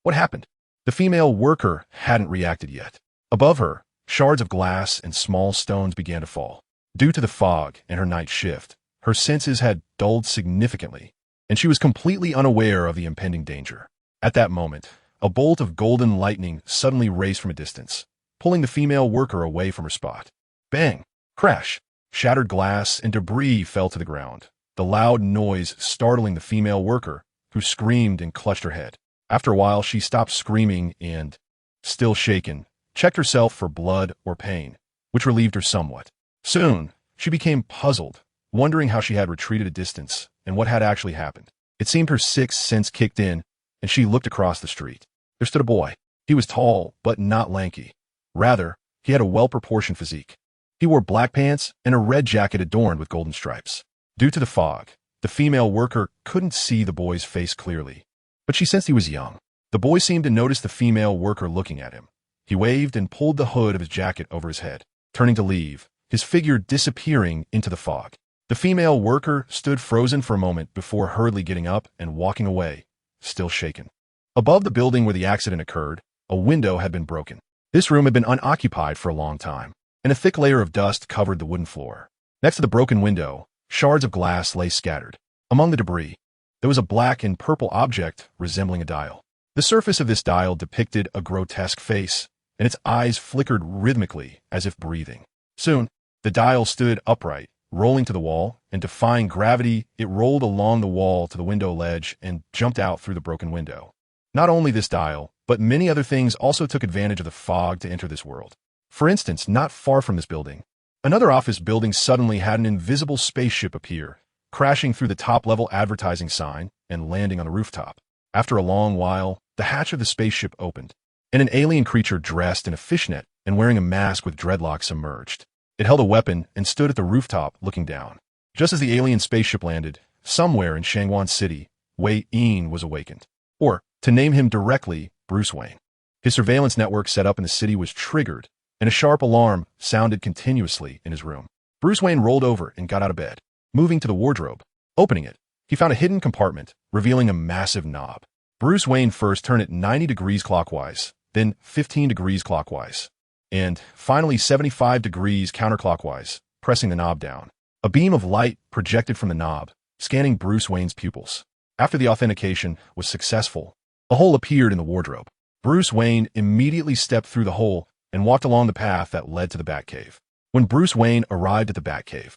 What happened? The female worker hadn't reacted yet. Above her, shards of glass and small stones began to fall. Due to the fog and her night shift, her senses had dulled significantly, and she was completely unaware of the impending danger. At that moment, a bolt of golden lightning suddenly raced from a distance, pulling the female worker away from her spot. Bang! Crash! Shattered glass and debris fell to the ground, the loud noise startling the female worker, who screamed and clutched her head. After a while, she stopped screaming and, still shaken, checked herself for blood or pain, which relieved her somewhat. Soon, she became puzzled, wondering how she had retreated a distance and what had actually happened. It seemed her sixth sense kicked in, and she looked across the street. There stood a boy. He was tall, but not lanky. Rather, he had a well-proportioned physique. He wore black pants and a red jacket adorned with golden stripes. Due to the fog, the female worker couldn't see the boy's face clearly, but she sensed he was young. The boy seemed to notice the female worker looking at him. He waved and pulled the hood of his jacket over his head, turning to leave, his figure disappearing into the fog. The female worker stood frozen for a moment before hurriedly getting up and walking away, still shaken. Above the building where the accident occurred, a window had been broken. This room had been unoccupied for a long time, and a thick layer of dust covered the wooden floor. Next to the broken window, shards of glass lay scattered. Among the debris, there was a black and purple object resembling a dial. The surface of this dial depicted a grotesque face, and its eyes flickered rhythmically as if breathing. Soon, the dial stood upright, rolling to the wall, and defying gravity, it rolled along the wall to the window ledge and jumped out through the broken window. Not only this dial, but many other things also took advantage of the fog to enter this world. For instance, not far from this building, another office building suddenly had an invisible spaceship appear, crashing through the top-level advertising sign and landing on the rooftop. After a long while, the hatch of the spaceship opened, and an alien creature dressed in a fishnet and wearing a mask with dreadlocks emerged. It held a weapon and stood at the rooftop looking down. Just as the alien spaceship landed, somewhere in Xingguang City, Wei Yin was awakened. Or, to name him directly, Bruce Wayne. His surveillance network set up in the city was triggered, and a sharp alarm sounded continuously in his room. Bruce Wayne rolled over and got out of bed, moving to the wardrobe. Opening it, he found a hidden compartment, revealing a massive knob. Bruce Wayne first turned it 90 degrees clockwise, then 15 degrees clockwise, and finally 75 degrees counterclockwise, pressing the knob down. A beam of light projected from the knob, scanning Bruce Wayne's pupils. After the authentication was successful, a hole appeared in the wardrobe. Bruce Wayne immediately stepped through the hole and walked along the path that led to the Batcave. When Bruce Wayne arrived at the Batcave,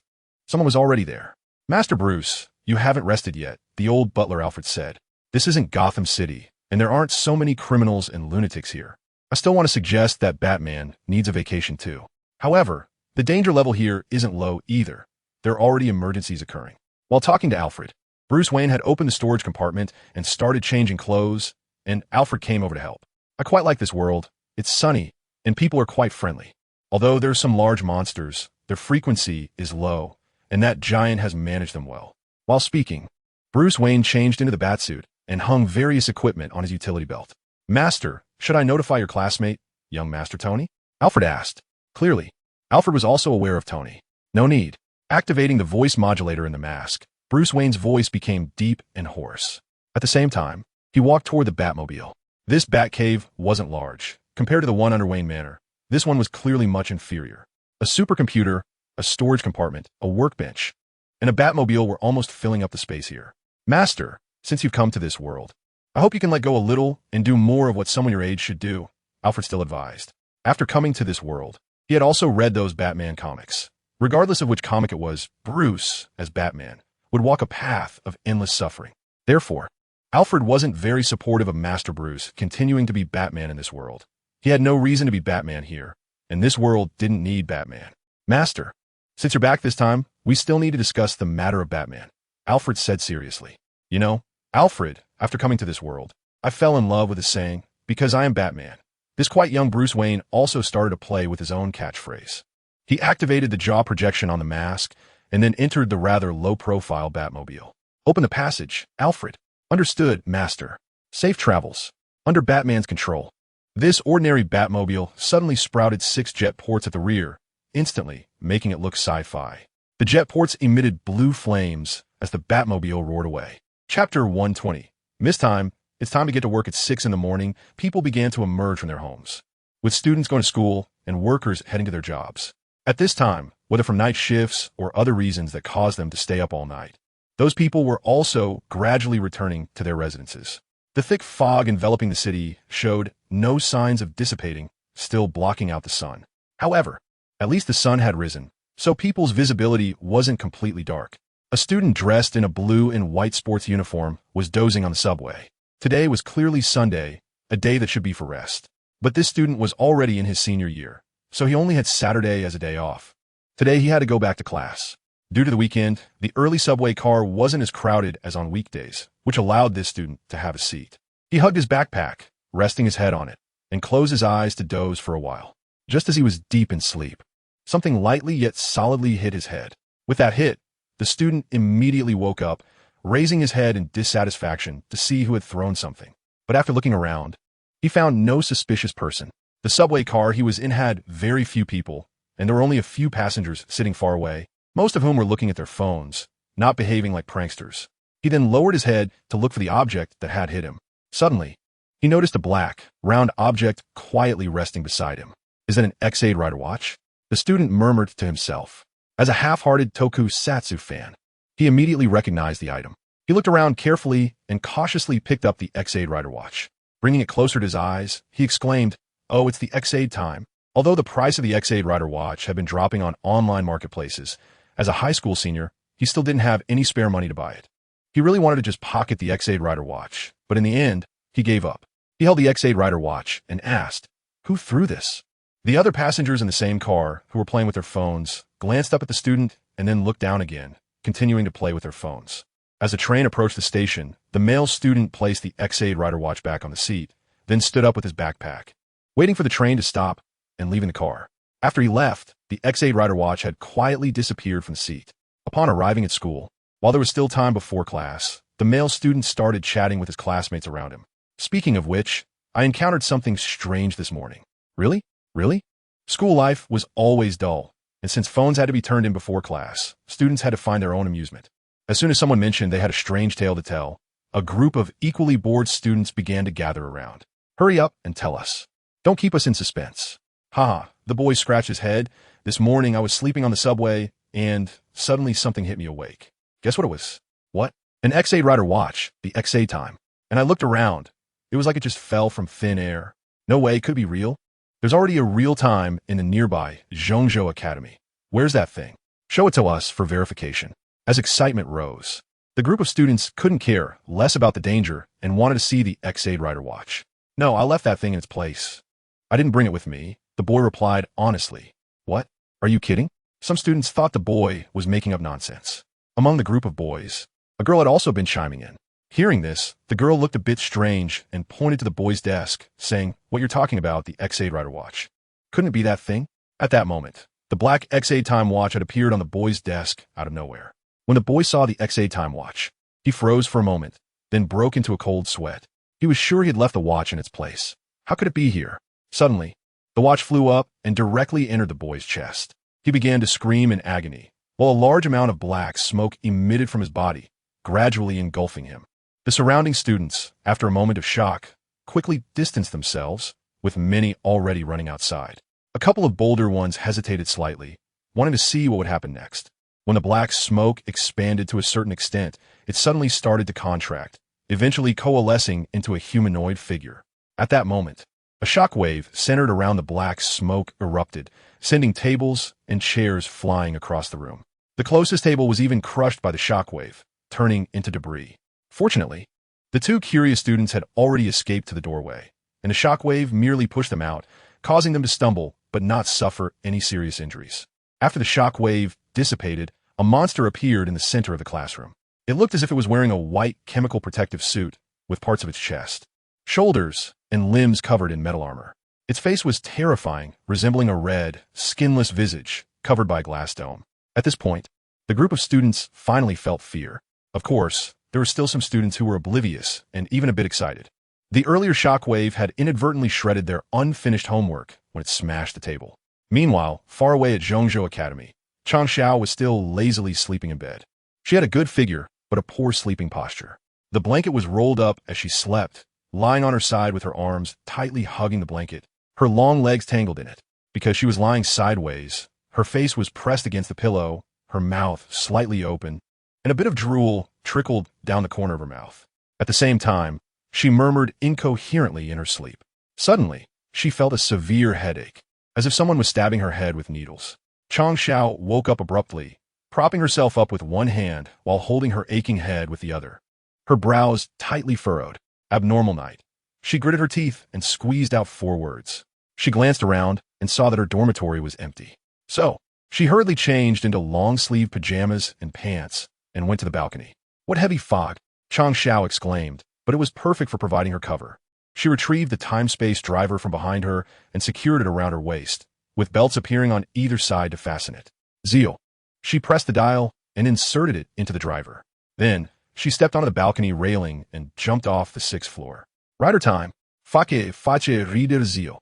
Someone was already there. Master Bruce, you haven't rested yet, the old butler Alfred said. This isn't Gotham City, and there aren't so many criminals and lunatics here. I still want to suggest that Batman needs a vacation too. However, the danger level here isn't low either. There are already emergencies occurring. While talking to Alfred, Bruce Wayne had opened the storage compartment and started changing clothes, and Alfred came over to help. I quite like this world. It's sunny, and people are quite friendly. Although there are some large monsters, their frequency is low, and that giant has managed them well. While speaking, Bruce Wayne changed into the Batsuit and hung various equipment on his utility belt. Master, should I notify your classmate, young Master Tony? Alfred asked. Clearly, Alfred was also aware of Tony. No need. Activating the voice modulator in the mask, Bruce Wayne's voice became deep and hoarse. At the same time, he walked toward the Batmobile. This Batcave wasn't large. Compared to the one under Wayne Manor, this one was clearly much inferior. A supercomputer, a storage compartment, a workbench, and a Batmobile were almost filling up the space here. Master, since you've come to this world, I hope you can let go a little and do more of what someone your age should do, Alfred still advised. After coming to this world, he had also read those Batman comics. Regardless of which comic it was, Bruce, as Batman, would walk a path of endless suffering. Therefore, Alfred wasn't very supportive of Master Bruce continuing to be Batman in this world. He had no reason to be Batman here, and this world didn't need Batman. Master, since you're back this time, we still need to discuss the matter of Batman, Alfred said seriously. You know, Alfred, after coming to this world, I fell in love with his saying, because I am Batman. This quite young Bruce Wayne also started to play with his own catchphrase. He activated the jaw projection on the mask and then entered the rather low-profile Batmobile. Open the passage, Alfred. Understood, Master. Safe travels. Under Batman's control. This ordinary Batmobile suddenly sprouted 6 jet ports at the rear, instantly making it look sci-fi. The jet ports emitted blue flames as the Batmobile roared away. Chapter 120. Time. It's time to get to work at 6 in the morning. People began to emerge from their homes, with students going to school and workers heading to their jobs. At this time, whether from night shifts or other reasons that caused them to stay up all night, those people were also gradually returning to their residences. The thick fog enveloping the city showed no signs of dissipating, still blocking out the sun. However, at least the sun had risen, so people's visibility wasn't completely dark. A student dressed in a blue and white sports uniform was dozing on the subway. Today was clearly Sunday, a day that should be for rest. But this student was already in his senior year, so he only had Saturday as a day off. Today he had to go back to class. Due to the weekend, the early subway car wasn't as crowded as on weekdays, which allowed this student to have a seat. He hugged his backpack, resting his head on it, and closed his eyes to doze for a while. Just as he was deep in sleep, something lightly yet solidly hit his head. With that hit, the student immediately woke up, raising his head in dissatisfaction to see who had thrown something. But after looking around, he found no suspicious person. The subway car he was in had very few people, and there were only a few passengers sitting far away, most of whom were looking at their phones, not behaving like pranksters. He then lowered his head to look for the object that had hit him. Suddenly, he noticed a black, round object quietly resting beside him. Is that an X-Aid Rider watch? The student murmured to himself. As a half-hearted tokusatsu fan, he immediately recognized the item. He looked around carefully and cautiously picked up the X-Aid Rider watch. Bringing it closer to his eyes, he exclaimed, "Oh, it's the X-Aid time." Although the price of the X-Aid Rider watch had been dropping on online marketplaces, as a high school senior, he still didn't have any spare money to buy it. He really wanted to just pocket the X-Aid Rider watch, but in the end, he gave up. He held the X-Aid Rider watch and asked, "Who threw this?" The other passengers in the same car, who were playing with their phones, glanced up at the student and then looked down again, continuing to play with their phones. As the train approached the station, the male student placed the X-Aid Rider watch back on the seat, then stood up with his backpack, waiting for the train to stop and leaving the car. After he left, the X-Aid Rider watch had quietly disappeared from the seat. Upon arriving at school, while there was still time before class, the male student started chatting with his classmates around him. Speaking of which, I encountered something strange this morning. Really? Really? School life was always dull, and since phones had to be turned in before class, students had to find their own amusement. As soon as someone mentioned they had a strange tale to tell, a group of equally bored students began to gather around. Hurry up and tell us. Don't keep us in suspense. Haha, the boy scratched his head. This morning I was sleeping on the subway, and suddenly something hit me awake. Guess what it was? What? An X-Aid Rider watch, the X-Aid time. And I looked around. It was like it just fell from thin air. No way, could it be real? There's already a real time in the nearby Zhongzhou Academy. Where's that thing? Show it to us for verification. As excitement rose, the group of students couldn't care less about the danger and wanted to see the X-Aid Rider watch. No, I left that thing in its place. I didn't bring it with me, the boy replied honestly. What? Are you kidding? Some students thought the boy was making up nonsense. Among the group of boys, a girl had also been chiming in. Hearing this, the girl looked a bit strange and pointed to the boy's desk, saying, "What you're talking about, the X-Aid Rider watch. Couldn't it be that thing?" At that moment, the black X-Aid time watch had appeared on the boy's desk out of nowhere. When the boy saw the X-Aid time watch, he froze for a moment, then broke into a cold sweat. He was sure he had left the watch in its place. How could it be here? Suddenly, the watch flew up and directly entered the boy's chest. He began to scream in agony, while a large amount of black smoke emitted from his body, gradually engulfing him. The surrounding students, after a moment of shock, quickly distanced themselves, with many already running outside. A couple of bolder ones hesitated slightly, wanting to see what would happen next. When the black smoke expanded to a certain extent, it suddenly started to contract, eventually coalescing into a humanoid figure. At that moment, a shockwave centered around the black smoke erupted, sending tables and chairs flying across the room. The closest table was even crushed by the shockwave, turning into debris. Fortunately, the two curious students had already escaped to the doorway, and the shockwave merely pushed them out, causing them to stumble but not suffer any serious injuries. After the shockwave dissipated, a monster appeared in the center of the classroom. It looked as if it was wearing a white chemical protective suit with parts of its chest, shoulders, and limbs covered in metal armor. Its face was terrifying, resembling a red, skinless visage covered by a glass dome. At this point, the group of students finally felt fear. Of course, there were still some students who were oblivious and even a bit excited. The earlier shockwave had inadvertently shredded their unfinished homework when it smashed the table. Meanwhile, far away at Zhongzhou Academy, Chang Xiao was still lazily sleeping in bed. She had a good figure, but a poor sleeping posture. The blanket was rolled up as she slept, lying on her side with her arms tightly hugging the blanket, her long legs tangled in it. Because she was lying sideways, her face was pressed against the pillow, her mouth slightly open, and a bit of drool trickled down the corner of her mouth. At the same time, she murmured incoherently in her sleep. Suddenly, she felt a severe headache, as if someone was stabbing her head with needles. Chang Xiao woke up abruptly, propping herself up with one hand while holding her aching head with the other. Her brows tightly furrowed. Abnormal night. She gritted her teeth and squeezed out 4 words. She glanced around and saw that her dormitory was empty. So, she hurriedly changed into long-sleeve pajamas and pants and went to the balcony. "What heavy fog!" Chang Xiao exclaimed, but it was perfect for providing her cover. She retrieved the time-space driver from behind her and secured it around her waist, with belts appearing on either side to fasten it. Zeal. She pressed the dial and inserted it into the driver. Then, she stepped onto the balcony railing and jumped off the 6th floor. Rider time. Face reader zeal.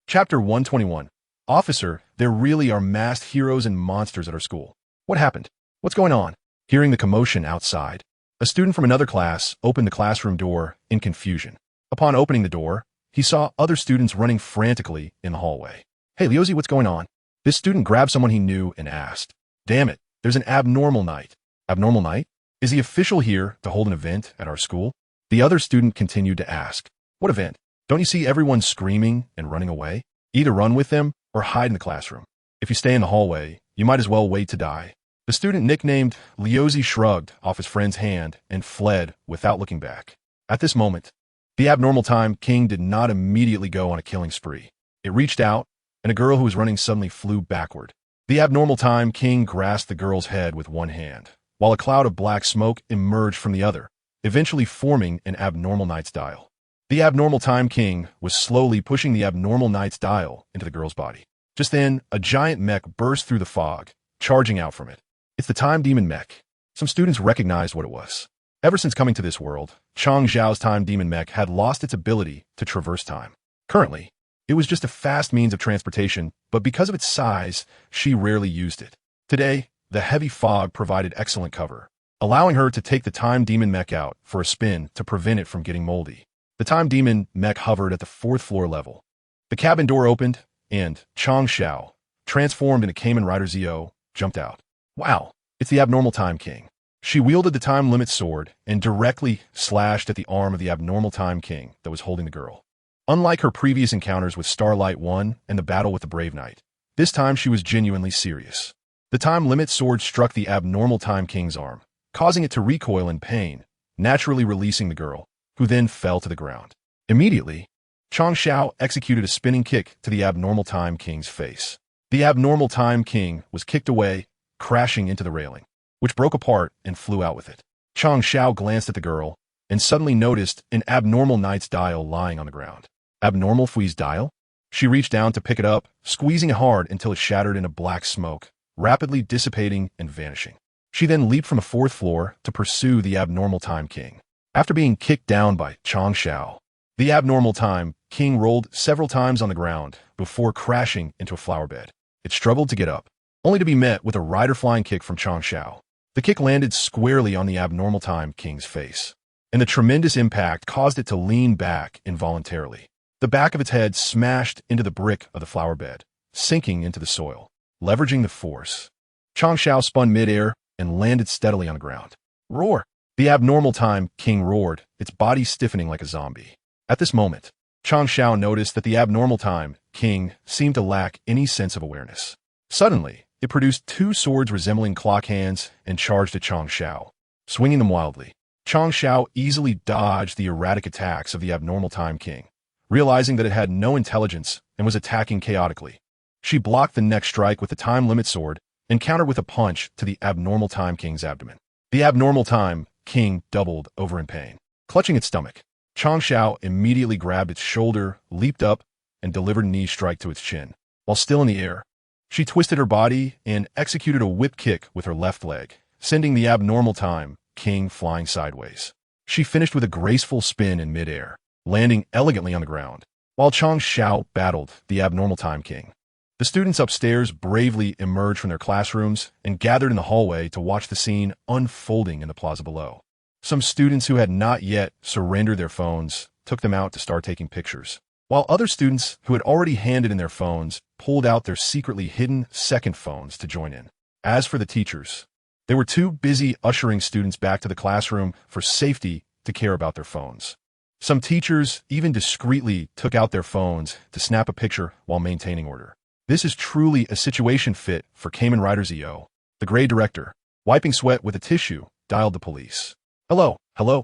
Chapter 121. Officer, there really are masked heroes and monsters at our school. What happened? What's going on? Hearing the commotion outside, a student from another class opened the classroom door in confusion. Upon opening the door, he saw other students running frantically in the hallway. "Hey, Liuzi, what's going on?" This student grabbed someone he knew and asked. "Damn it, there's an abnormal night." "Abnormal night? Is the official here to hold an event at our school?" The other student continued to ask. "What event? Don't you see everyone screaming and running away? Either run with them or hide in the classroom. If you stay in the hallway, you might as well wait to die." The student nicknamed Liuzi shrugged off his friend's hand and fled without looking back. At this moment, the abnormal time king did not immediately go on a killing spree. It reached out, and a girl who was running suddenly flew backward. The abnormal time king grasped the girl's head with one hand, while a cloud of black smoke emerged from the other, eventually forming an abnormal night's dial. The abnormal time king was slowly pushing the abnormal night's dial into the girl's body. Just then, a giant mech burst through the fog, charging out from it. It's the time demon mech. Some students recognized what it was. Ever since coming to this world, Chang Zhao's time demon mech had lost its ability to traverse time. Currently, it was just a fast means of transportation, but because of its size, she rarely used it. Today, the heavy fog provided excellent cover, allowing her to take the time demon mech out for a spin to prevent it from getting moldy. The time demon mech hovered at the 4th floor level. The cabin door opened, and Chang Xiao, transformed into Kamen Rider Zio, jumped out. Wow, it's the abnormal time king. She wielded the time limit sword and directly slashed at the arm of the abnormal time king that was holding the girl. Unlike her previous encounters with Starlight 1 and the battle with the Brave Knight, this time she was genuinely serious. The time limit sword struck the abnormal Time King's arm, causing it to recoil in pain, naturally releasing the girl, who then fell to the ground. Immediately, Chang Xiao executed a spinning kick to the abnormal Time King's face. The abnormal Time King was kicked away, crashing into the railing, which broke apart and flew out with it. Chang Xiao glanced at the girl and suddenly noticed an abnormal knight's dial lying on the ground. Abnormal Fui's dial? She reached down to pick it up, squeezing it hard until it shattered into black smoke, rapidly dissipating and vanishing. She then leaped from the fourth floor to pursue the abnormal Time King. After being kicked down by Chang Xiao, the abnormal Time King rolled several times on the ground before crashing into a flower bed. It struggled to get up, only to be met with a rider flying kick from Chang Xiao. The kick landed squarely on the abnormal Time King's face, and the tremendous impact caused it to lean back involuntarily. The back of its head smashed into the brick of the flower bed, sinking into the soil. Leveraging the force, Chang Xiao spun mid-air and landed steadily on the ground. Roar! The abnormal Time King roared, its body stiffening like a zombie. At this moment, Chang Xiao noticed that the abnormal Time King seemed to lack any sense of awareness. Suddenly, it produced two swords resembling clock hands and charged at Chang Xiao. Swinging them wildly, Chang Xiao easily dodged the erratic attacks of the abnormal Time King, realizing that it had no intelligence and was attacking chaotically. She blocked the next strike with the time limit sword and countered with a punch to the abnormal Time King's abdomen. The abnormal Time King doubled over in pain. Clutching its stomach, Chang Xiao immediately grabbed its shoulder, leaped up, and delivered a knee strike to its chin. While still in the air, she twisted her body and executed a whip kick with her left leg, sending the abnormal Time King flying sideways. She finished with a graceful spin in midair, landing elegantly on the ground, while Chang Xiao battled the abnormal Time King. The students upstairs bravely emerged from their classrooms and gathered in the hallway to watch the scene unfolding in the plaza below. Some students who had not yet surrendered their phones took them out to start taking pictures, while other students who had already handed in their phones pulled out their secretly hidden second phones to join in. As for the teachers, they were too busy ushering students back to the classroom for safety to care about their phones. Some teachers even discreetly took out their phones to snap a picture while maintaining order. This is truly a situation fit for Kamen Rider Zio. The grade director, wiping sweat with a tissue, dialed the police. Hello,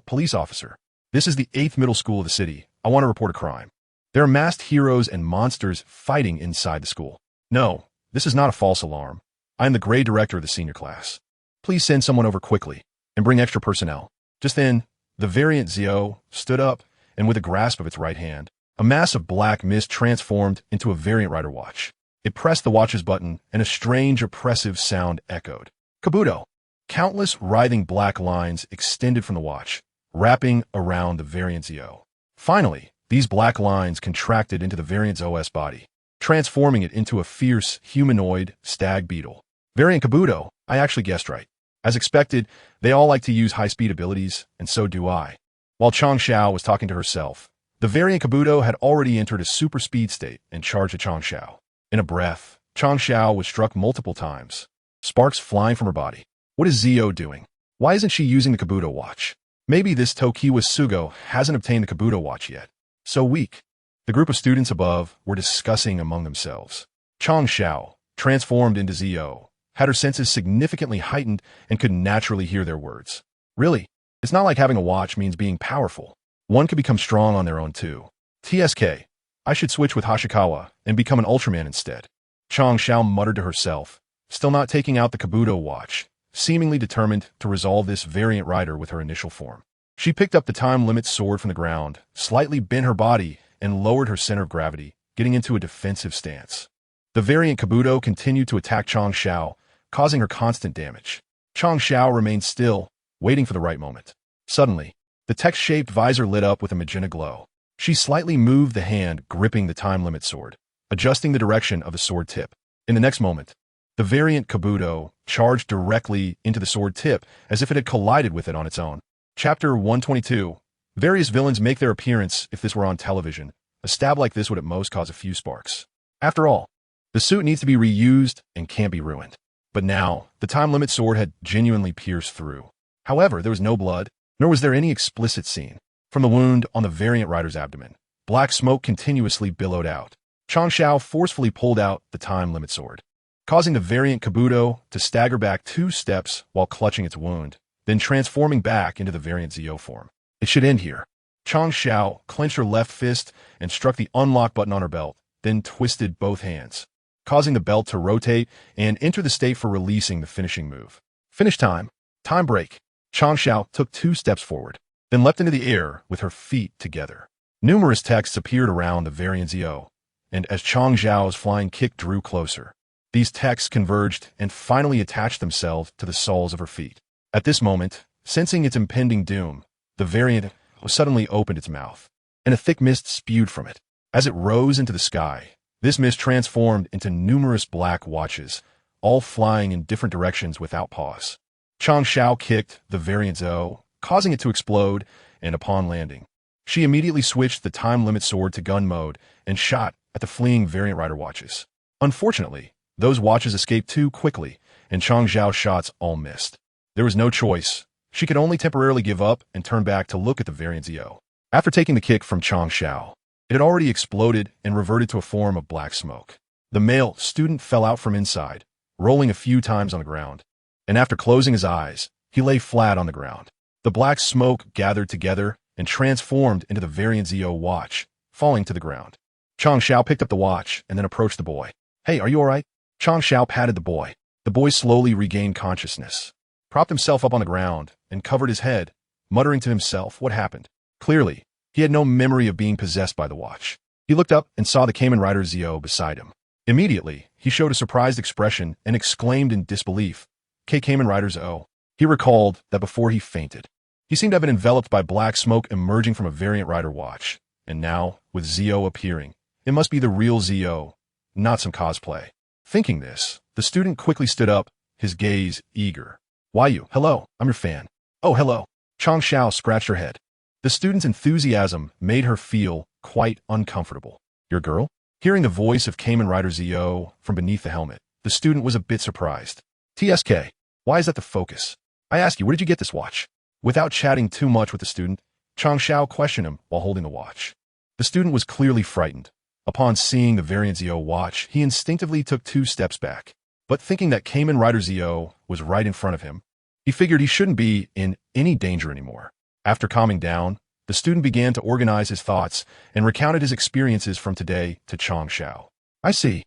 police officer. This is the 8th middle school of the city. I want to report a crime. There are masked heroes and monsters fighting inside the school. No, this is not a false alarm. I am the grade director of the senior class. Please send someone over quickly and bring extra personnel. Just then, the variant Zio stood up and with a grasp of its right hand, a mass of black mist transformed into a variant rider watch. It pressed the watch's button, and a strange, oppressive sound echoed. Kabuto! Countless writhing black lines extended from the watch, wrapping around the variant Zio. Finally, these black lines contracted into the variant's OS body, transforming it into a fierce, humanoid stag beetle. Variant Kabuto, I actually guessed right. As expected, they all like to use high-speed abilities, and so do I. While Chang Xiao was talking to herself, the variant Kabuto had already entered a super speed state and charged at Chang Xiao. In a breath, Chang Xiao was struck multiple times, sparks flying from her body. What is Zio doing? Why isn't she using the Kabuto watch? Maybe this Tokiwa Sugo hasn't obtained the Kabuto watch yet. So weak. The group of students above were discussing among themselves. Chang Xiao, transformed into Zio, had her senses significantly heightened and could naturally hear their words. Really, it's not like having a watch means being powerful. One can become strong on their own too. TSK. I should switch with Hashikawa and become an Ultraman instead. Chang Xiao muttered to herself, still not taking out the Kabuto watch, seemingly determined to resolve this variant rider with her initial form. She picked up the time limit sword from the ground, slightly bent her body, and lowered her center of gravity, getting into a defensive stance. The variant Kabuto continued to attack Chang Xiao, causing her constant damage. Chang Xiao remained still, waiting for the right moment. Suddenly, the text-shaped visor lit up with a magenta glow. She slightly moved the hand gripping the time limit sword, adjusting the direction of the sword tip. In the next moment, the variant Kabuto charged directly into the sword tip as if it had collided with it on its own. Chapter 122. Various villains make their appearance if this were on television. A stab like this would at most cause a few sparks. After all, the suit needs to be reused and can't be ruined. But now, the time limit sword had genuinely pierced through. However, there was no blood, nor was there any explicit scene. From the wound on the variant rider's abdomen, black smoke continuously billowed out. Chang Xiao forcefully pulled out the time limit sword. causing the variant Kabuto to stagger back 2 steps while clutching its wound, then transforming back into the variant Zio form. It should end here. Chang Xiao clenched her left fist and struck the unlock button on her belt, then twisted both hands, causing the belt to rotate and enter the state for releasing the finishing move. Finish time. Time break. Chang Xiao took 2 steps forward, then leapt into the air with her feet together. Numerous texts appeared around the variant Zio, and as Chang Xiao's flying kick drew closer, these texts converged and finally attached themselves to the soles of her feet. At this moment, sensing its impending doom, the variant suddenly opened its mouth, and a thick mist spewed from it. As it rose into the sky, this mist transformed into numerous black watches, all flying in different directions without pause. Chang Xiao kicked the variant Zhou, causing it to explode, and upon landing, she immediately switched the time limit sword to gun mode and shot at the fleeing variant rider watches. Unfortunately, those watches escaped too quickly, and Chang Xiao's shots all missed. There was no choice. She could only temporarily give up and turn back to look at the variant Zio. After taking the kick from Chang Xiao, it had already exploded and reverted to a form of black smoke. The male student fell out from inside, rolling a few times on the ground, and after closing his eyes, he lay flat on the ground. The black smoke gathered together and transformed into the variant Zio watch, falling to the ground. Chang Xiao picked up the watch and then approached the boy. "Hey, are you all right?" Chang Xiao patted the boy. The boy slowly regained consciousness, propped himself up on the ground, and covered his head, muttering to himself what happened. Clearly, he had no memory of being possessed by the watch. He looked up and saw the Kamen Rider Zio beside him. Immediately, he showed a surprised expression and exclaimed in disbelief, Kamen Rider Zio." He recalled that before he fainted, he seemed to have been enveloped by black smoke emerging from a variant rider watch, and now, with Zio appearing, it must be the real Zio, not some cosplay. Thinking this, the student quickly stood up, his gaze eager. "Why you? Hello, I'm your fan." "Oh, hello." Chang Xiao scratched her head. The student's enthusiasm made her feel quite uncomfortable. "Your girl?" Hearing the voice of Kamen Rider Zio from beneath the helmet, the student was a bit surprised. "TSK, why is that the focus? I ask you, where did you get this watch?" Without chatting too much with the student, Chang Xiao questioned him while holding the watch. The student was clearly frightened. Upon seeing the variant Zio watch, he instinctively took 2 steps back. But thinking that Kamen Rider Zio was right in front of him, he figured he shouldn't be in any danger anymore. After calming down, the student began to organize his thoughts and recounted his experiences from today to Chang Xiao. "I see."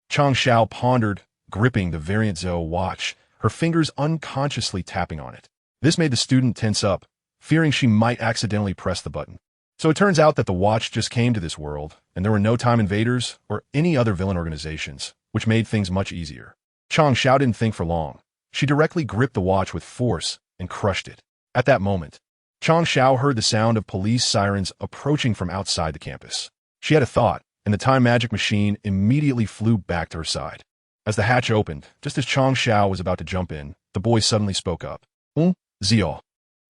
Chang Xiao pondered, gripping the variant Zio watch, her fingers unconsciously tapping on it. This made the student tense up, fearing she might accidentally press the button. So it turns out that the watch just came to this world, and there were no time invaders or any other villain organizations, which made things much easier. Chang Xiao didn't think for long. She directly gripped the watch with force and crushed it. At that moment, Chang Xiao heard the sound of police sirens approaching from outside the campus. She had a thought, and the time magic machine immediately flew back to her side. As the hatch opened, just as Chang Xiao was about to jump in, the boy suddenly spoke up. Zio.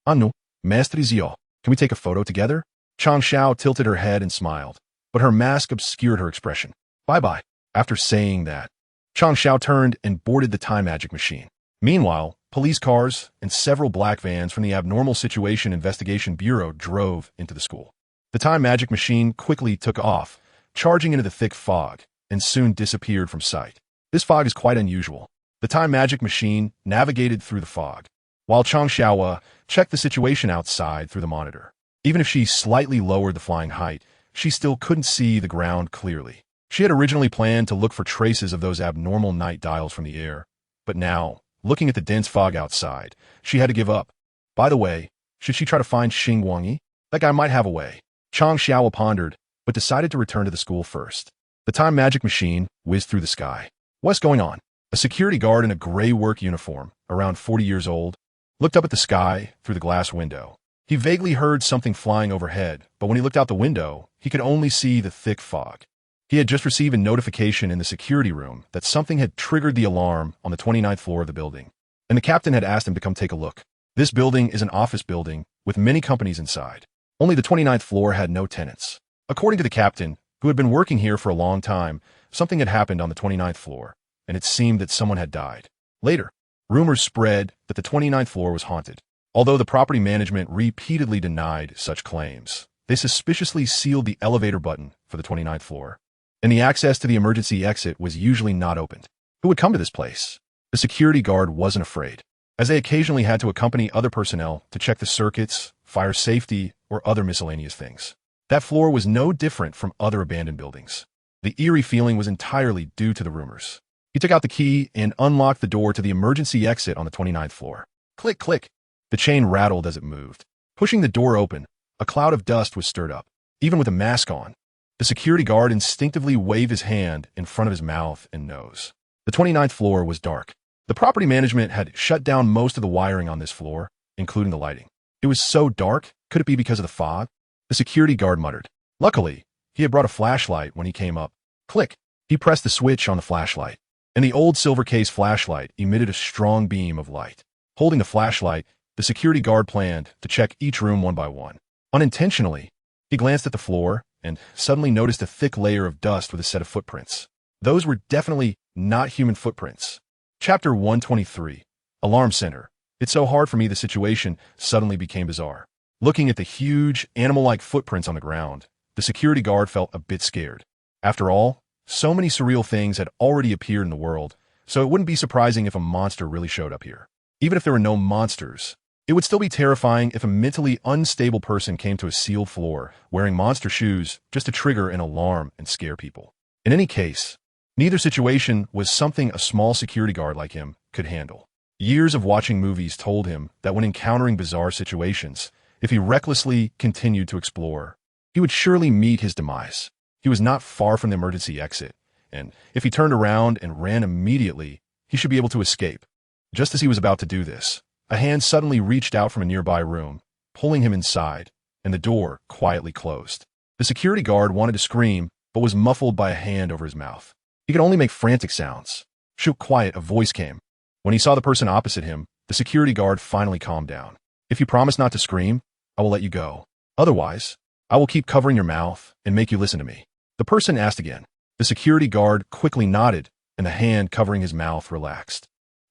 Anu, Master Zio, can we take a photo together?" Chang Xiao tilted her head and smiled, but her mask obscured her expression. "Bye-bye." After saying that, Chang Xiao turned and boarded the time magic machine. Meanwhile, police cars and several black vans from the Abnormal Situation Investigation Bureau drove into the school. The time magic machine quickly took off, charging into the thick fog, and soon disappeared from sight. This fog is quite unusual. The time magic machine navigated through the fog, while Chang Xiao checked the situation outside through the monitor. Even if she slightly lowered the flying height, she still couldn't see the ground clearly. She had originally planned to look for traces of those abnormal night dials from the air, but now, looking at the dense fog outside, she had to give up. By the way, should she try to find Xingguang? That guy might have a way. Chang Xiao pondered, but decided to return to the school first. The time magic machine whizzed through the sky. "What's going on?" A security guard in a gray work uniform, around 40 years old, looked up at the sky through the glass window. He vaguely heard something flying overhead, but when he looked out the window, he could only see the thick fog. He had just received a notification in the security room that something had triggered the alarm on the 29th floor of the building, and the captain had asked him to come take a look. This building is an office building with many companies inside. Only the 29th floor had no tenants. According to the captain, who had been working here for a long time, something had happened on the 29th floor, and it seemed that someone had died. Later, rumors spread that the 29th floor was haunted. Although the property management repeatedly denied such claims, they suspiciously sealed the elevator button for the 29th floor, and the access to the emergency exit was usually not opened. Who would come to this place? The security guard wasn't afraid, as they occasionally had to accompany other personnel to check the circuits, fire safety, or other miscellaneous things. That floor was no different from other abandoned buildings. The eerie feeling was entirely due to the rumors. He took out the key and unlocked the door to the emergency exit on the 29th floor. Click, click. The chain rattled as it moved. Pushing the door open, a cloud of dust was stirred up. Even with a mask on, the security guard instinctively waved his hand in front of his mouth and nose. The 29th floor was dark. The property management had shut down most of the wiring on this floor, including the lighting. It was so dark, could it be because of the fog? The security guard muttered. Luckily, he had brought a flashlight when he came up. Click. He pressed the switch on the flashlight, and the old silver case flashlight emitted a strong beam of light. Holding the flashlight, the security guard planned to check each room one by one. Unintentionally, he glanced at the floor and suddenly noticed a thick layer of dust with a set of footprints. Those were definitely not human footprints. Chapter 123. Alarm Center. It's so hard for me the situation suddenly became bizarre. Looking at the huge, animal-like footprints on the ground, the security guard felt a bit scared. After all, so many surreal things had already appeared in the world, so it wouldn't be surprising if a monster really showed up here. Even if there were no monsters, it would still be terrifying if a mentally unstable person came to a sealed floor wearing monster shoes just to trigger an alarm and scare people. In any case, neither situation was something a small security guard like him could handle. Years of watching movies told him that when encountering bizarre situations, if he recklessly continued to explore, he would surely meet his demise. He was not far from the emergency exit, and if he turned around and ran immediately, he should be able to escape. Just as he was about to do this, a hand suddenly reached out from a nearby room, pulling him inside, and the door quietly closed. The security guard wanted to scream, but was muffled by a hand over his mouth. He could only make frantic sounds. Shoot, quiet, a voice came. When he saw the person opposite him, the security guard finally calmed down. If you promise not to scream, I will let you go. Otherwise, I will keep covering your mouth and make you listen to me. The person asked again. The security guard quickly nodded, and the hand covering his mouth relaxed.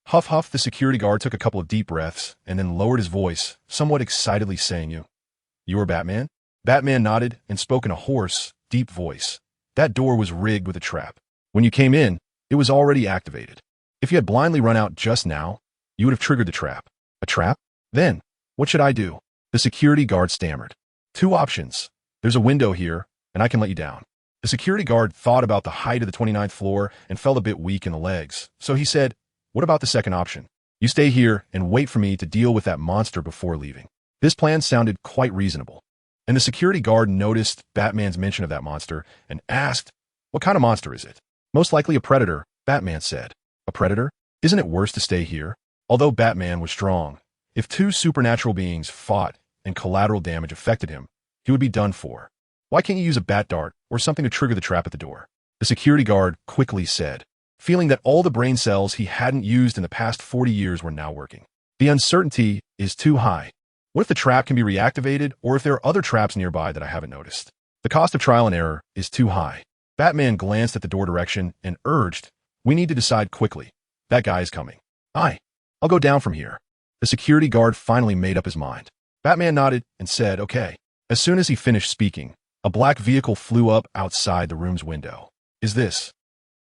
Huff, huff, the security guard took a couple of deep breaths and then lowered his voice, somewhat excitedly saying, You are Batman? Batman nodded and spoke in a hoarse, deep voice. That door was rigged with a trap. When you came in, it was already activated. If you had blindly run out just now, you would have triggered the trap. A trap? Then, what should I do? The security guard stammered. Two options. There's a window here, and I can let you down. The security guard thought about the height of the 29th floor and felt a bit weak in the legs, so he said, What about the second option? You stay here and wait for me to deal with that monster before leaving. This plan sounded quite reasonable, and the security guard noticed Batman's mention of that monster and asked, What kind of monster is it? Most likely a predator, Batman said. A predator? Isn't it worse to stay here? Although Batman was strong, if two supernatural beings fought and collateral damage affected him, he would be done for. Why can't you use a bat dart or something to trigger the trap at the door? The security guard quickly said, feeling that all the brain cells he hadn't used in the past 40 years were now working. The uncertainty is too high. What if the trap can be reactivated, or if there are other traps nearby that I haven't noticed? The cost of trial and error is too high. Batman glanced at the door direction and urged, We need to decide quickly. That guy is coming. I'll go down from here. The security guard finally made up his mind. Batman nodded and said, Okay. As soon as he finished speaking, a black vehicle flew up outside the room's window. Is this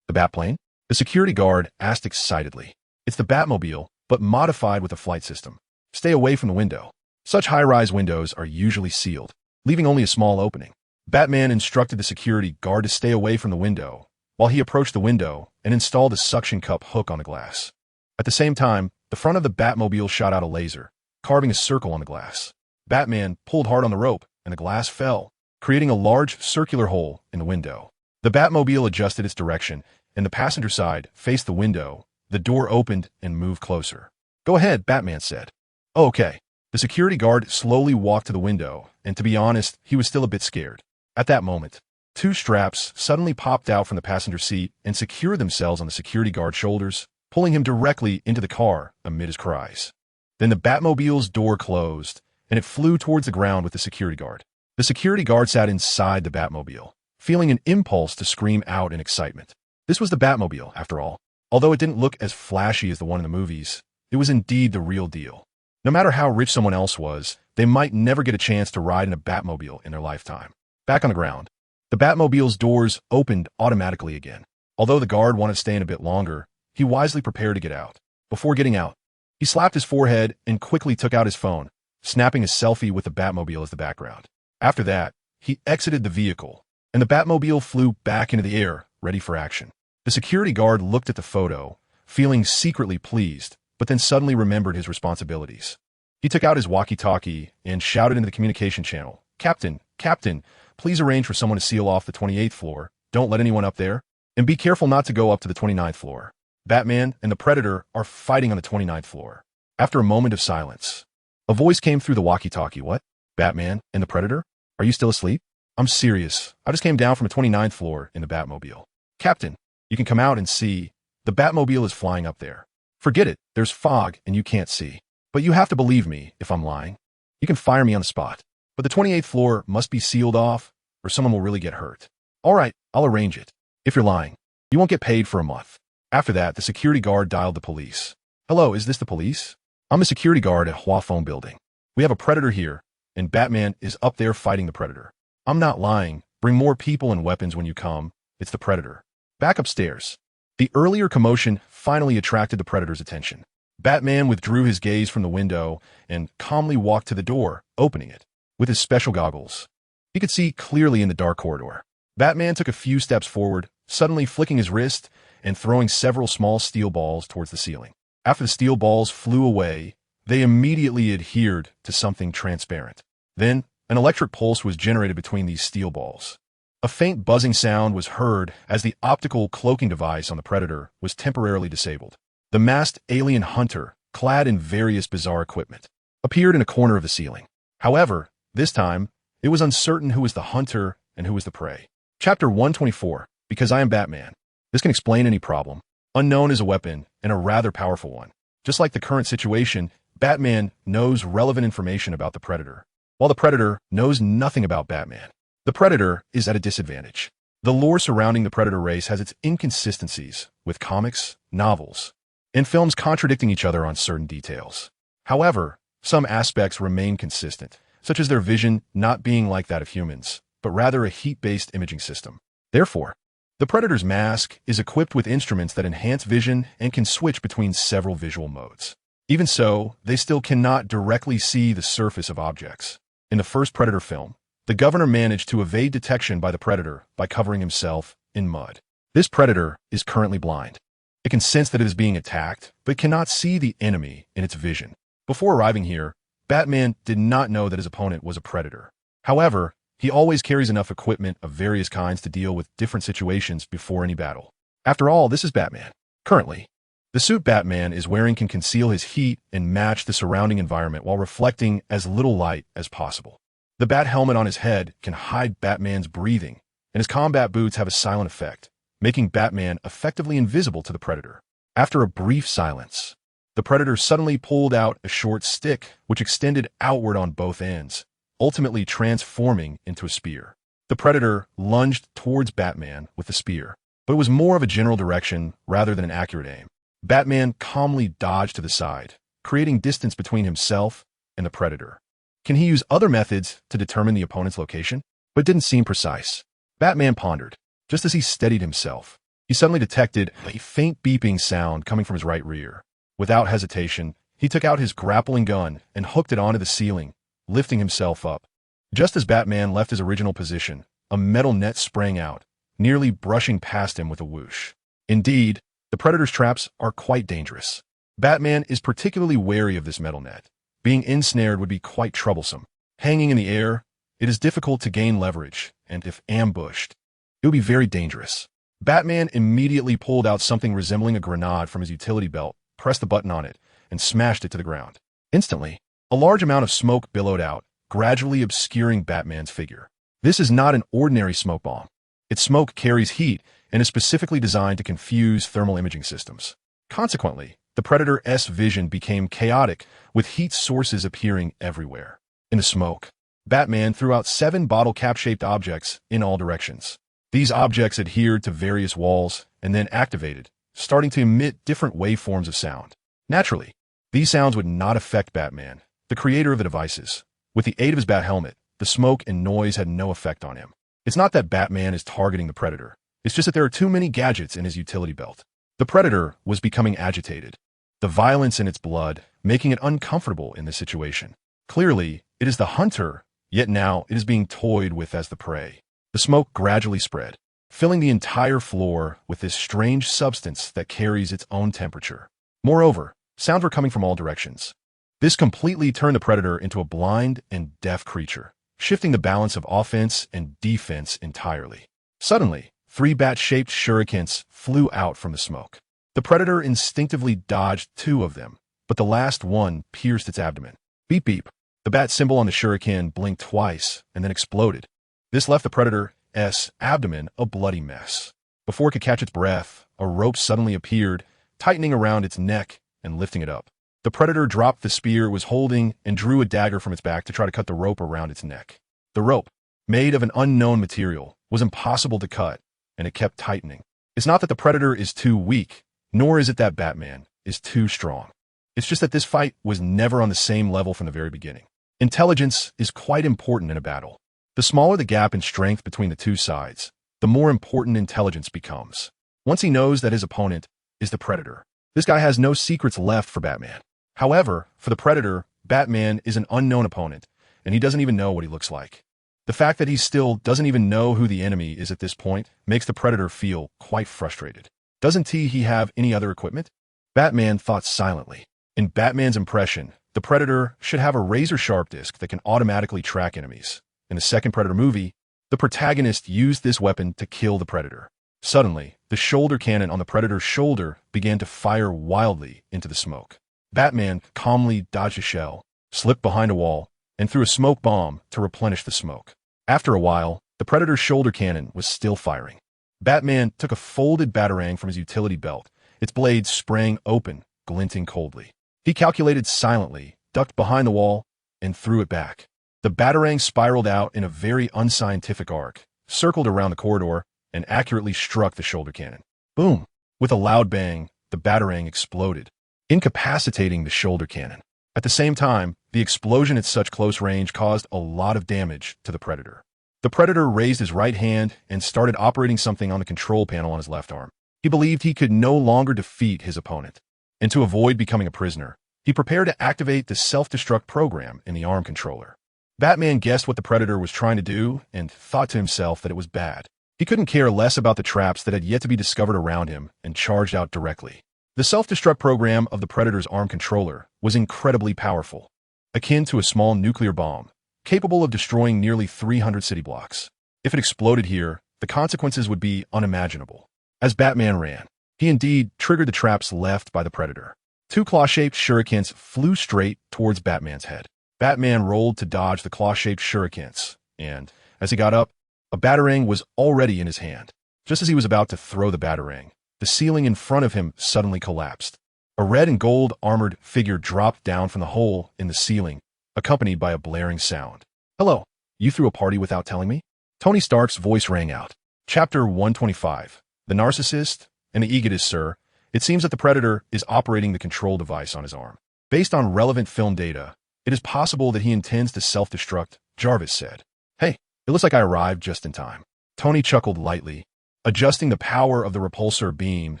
the Batplane? The security guard asked excitedly. It's the Batmobile, but modified with a flight system. Stay away from the window. Such high-rise windows are usually sealed, leaving only a small opening. Batman instructed the security guard to stay away from the window, while he approached the window and installed a suction cup hook on the glass. At the same time, the front of the Batmobile shot out a laser, carving a circle on the glass. Batman pulled hard on the rope, and the glass fell, creating a large circular hole in the window. The Batmobile adjusted its direction, and the passenger side faced the window. The door opened and moved closer. Go ahead, Batman said. Oh, okay. The security guard slowly walked to the window, and to be honest, he was still a bit scared. At that moment, two straps suddenly popped out from the passenger seat and secured themselves on the security guard's shoulders, pulling him directly into the car amid his cries. Then the Batmobile's door closed, and it flew towards the ground with the security guard. The security guard sat inside the Batmobile, feeling an impulse to scream out in excitement. This was the Batmobile, after all. Although it didn't look as flashy as the one in the movies, it was indeed the real deal. No matter how rich someone else was, they might never get a chance to ride in a Batmobile in their lifetime. Back on the ground, the Batmobile's doors opened automatically again. Although the guard wanted to stay in a bit longer, he wisely prepared to get out. Before getting out, he slapped his forehead and quickly took out his phone, snapping a selfie with the Batmobile as the background. After that, he exited the vehicle, and the Batmobile flew back into the air, ready for action. The security guard looked at the photo, feeling secretly pleased, but then suddenly remembered his responsibilities. He took out his walkie-talkie and shouted into the communication channel, "Captain, Captain, please arrange for someone to seal off the 28th floor. Don't let anyone up there. And be careful not to go up to the 29th floor. Batman and the Predator are fighting on the 29th floor." After a moment of silence, a voice came through the walkie-talkie. "What? Batman and the Predator? Are you still asleep?" "I'm serious. I just came down from the 29th floor in the Batmobile." "Captain, you can come out and see. The Batmobile is flying up there." "Forget it. There's fog and you can't see. But you have to believe me if I'm lying. You can fire me on the spot. But the 28th floor must be sealed off or someone will really get hurt." "All right, I'll arrange it. If you're lying, you won't get paid for a month." After that, the security guard dialed the police. "Hello, is this the police? I'm a security guard at Hua Phone Building. We have a Predator here, and Batman is up there fighting the Predator." "I'm not lying. Bring more people and weapons when you come. It's the Predator." Back upstairs. The earlier commotion finally attracted the Predator's attention. Batman withdrew his gaze from the window and calmly walked to the door, opening it. With his special goggles, he could see clearly in the dark corridor. Batman took a few steps forward, suddenly flicking his wrist and throwing several small steel balls towards the ceiling. After the steel balls flew away, they immediately adhered to something transparent. Then, an electric pulse was generated between these steel balls. A faint buzzing sound was heard as the optical cloaking device on the Predator was temporarily disabled. The masked alien hunter, clad in various bizarre equipment, appeared in a corner of the ceiling. However, this time, it was uncertain who was the hunter and who was the prey. Chapter 124, Because I Am Batman. This can explain any problem. Unknown is a weapon, and a rather powerful one. Just like the current situation, Batman knows relevant information about the Predator, while the Predator knows nothing about Batman. The Predator is at a disadvantage. The lore surrounding the Predator race has its inconsistencies, with comics, novels, and films contradicting each other on certain details. However, some aspects remain consistent, such as their vision not being like that of humans, but rather a heat-based imaging system. Therefore, the Predator's mask is equipped with instruments that enhance vision and can switch between several visual modes. Even so, they still cannot directly see the surface of objects. In the first Predator film, the Governor managed to evade detection by the Predator by covering himself in mud. This Predator is currently blind. It can sense that it is being attacked, but cannot see the enemy in its vision. Before arriving here, Batman did not know that his opponent was a Predator. However, he always carries enough equipment of various kinds to deal with different situations before any battle. After all, this is Batman. Currently, the suit Batman is wearing can conceal his heat and match the surrounding environment while reflecting as little light as possible. The bat helmet on his head can hide Batman's breathing, and his combat boots have a silent effect, making Batman effectively invisible to the Predator. After a brief silence, the Predator suddenly pulled out a short stick which extended outward on both ends, ultimately transforming into a spear. The Predator lunged towards Batman with the spear, but it was more of a general direction rather than an accurate aim. Batman calmly dodged to the side, creating distance between himself and the Predator. Can he use other methods to determine the opponent's location? But it didn't seem precise. Batman pondered. Just as he steadied himself, he suddenly detected a faint beeping sound coming from his right rear. Without hesitation, he took out his grappling gun and hooked it onto the ceiling, lifting himself up. Just as Batman left his original position, a metal net sprang out, nearly brushing past him with a whoosh. Indeed, the Predator's traps are quite dangerous. Batman is particularly wary of this metal net. Being ensnared would be quite troublesome. Hanging in the air, it is difficult to gain leverage, and if ambushed, it would be very dangerous. Batman immediately pulled out something resembling a grenade from his utility belt, pressed the button on it, and smashed it to the ground. Instantly, a large amount of smoke billowed out, gradually obscuring Batman's figure. This is not an ordinary smoke bomb. Its smoke carries heat and is specifically designed to confuse thermal imaging systems. Consequently, the Predator's vision became chaotic, with heat sources appearing everywhere. In the smoke, Batman threw out 7 bottle cap-shaped objects in all directions. These objects adhered to various walls and then activated, starting to emit different waveforms of sound. Naturally, these sounds would not affect Batman, the creator of the devices. With the aid of his bat helmet, the smoke and noise had no effect on him. It's not that Batman is targeting the Predator. It's just that there are too many gadgets in his utility belt. The predator was becoming agitated, the violence in its blood making it uncomfortable in this situation. Clearly, it is the hunter, yet now it is being toyed with as the prey. The smoke gradually spread, filling the entire floor with this strange substance that carries its own temperature. Moreover, sounds were coming from all directions. This completely turned the predator into a blind and deaf creature, shifting the balance of offense and defense entirely. Suddenly, 3 bat-shaped shurikens flew out from the smoke. The predator instinctively dodged 2 of them, but the last one pierced its abdomen. Beep beep. The bat symbol on the shuriken blinked twice and then exploded. This left the predator's abdomen a bloody mess. Before it could catch its breath, a rope suddenly appeared, tightening around its neck and lifting it up. The predator dropped the spear it was holding and drew a dagger from its back to try to cut the rope around its neck. The rope, made of an unknown material, was impossible to cut, and it kept tightening. It's not that the predator is too weak, nor is it that Batman is too strong. It's just that this fight was never on the same level from the very beginning. Intelligence is quite important in a battle. The smaller the gap in strength between the 2 sides, the more important intelligence becomes. Once he knows that his opponent is the predator, this guy has no secrets left for Batman. However, for the predator, Batman is an unknown opponent, and he doesn't even know what he looks like. The fact that he still doesn't even know who the enemy is at this point makes the predator feel quite frustrated. Doesn't he have any other equipment? Batman thought silently. In Batman's impression, the predator should have a razor-sharp disc that can automatically track enemies. In the second Predator movie, the protagonist used this weapon to kill the predator. Suddenly, the shoulder cannon on the predator's shoulder began to fire wildly into the smoke. Batman calmly dodged a shell, slipped behind a wall, and threw a smoke bomb to replenish the smoke. After a while, the predator's shoulder cannon was still firing. Batman took a folded batarang from his utility belt. Its blade sprang open, glinting coldly. He calculated silently, ducked behind the wall, and threw it back. The batarang spiraled out in a very unscientific arc, circled around the corridor, and accurately struck the shoulder cannon. Boom! With a loud bang, the batarang exploded, incapacitating the shoulder cannon. At the same time, the explosion at such close range caused a lot of damage to the predator. The predator raised his right hand and started operating something on the control panel on his left arm. He believed he could no longer defeat his opponent, and to avoid becoming a prisoner, he prepared to activate the self-destruct program in the arm controller. Batman guessed what the predator was trying to do and thought to himself that it was bad. He couldn't care less about the traps that had yet to be discovered around him and charged out directly. The self-destruct program of the predator's arm controller was incredibly powerful, akin to a small nuclear bomb, capable of destroying nearly 300 city blocks. If it exploded here, the consequences would be unimaginable. As Batman ran, he indeed triggered the traps left by the predator. 2 claw-shaped shurikens flew straight towards Batman's head. Batman rolled to dodge the claw-shaped shurikens, and, as he got up, a batarang was already in his hand. Just as he was about to throw the batarang, the ceiling in front of him suddenly collapsed. A red and gold armored figure dropped down from the hole in the ceiling, accompanied by a blaring sound. "Hello, you threw a party without telling me?" Tony Stark's voice rang out. Chapter 125. The Narcissist and the Egotist, sir. It seems that the Predator is operating the control device on his arm. Based on relevant film data, it is possible that he intends to self-destruct, Jarvis said. "Hey, it looks like I arrived just in time." Tony chuckled lightly, adjusting the power of the repulsor beam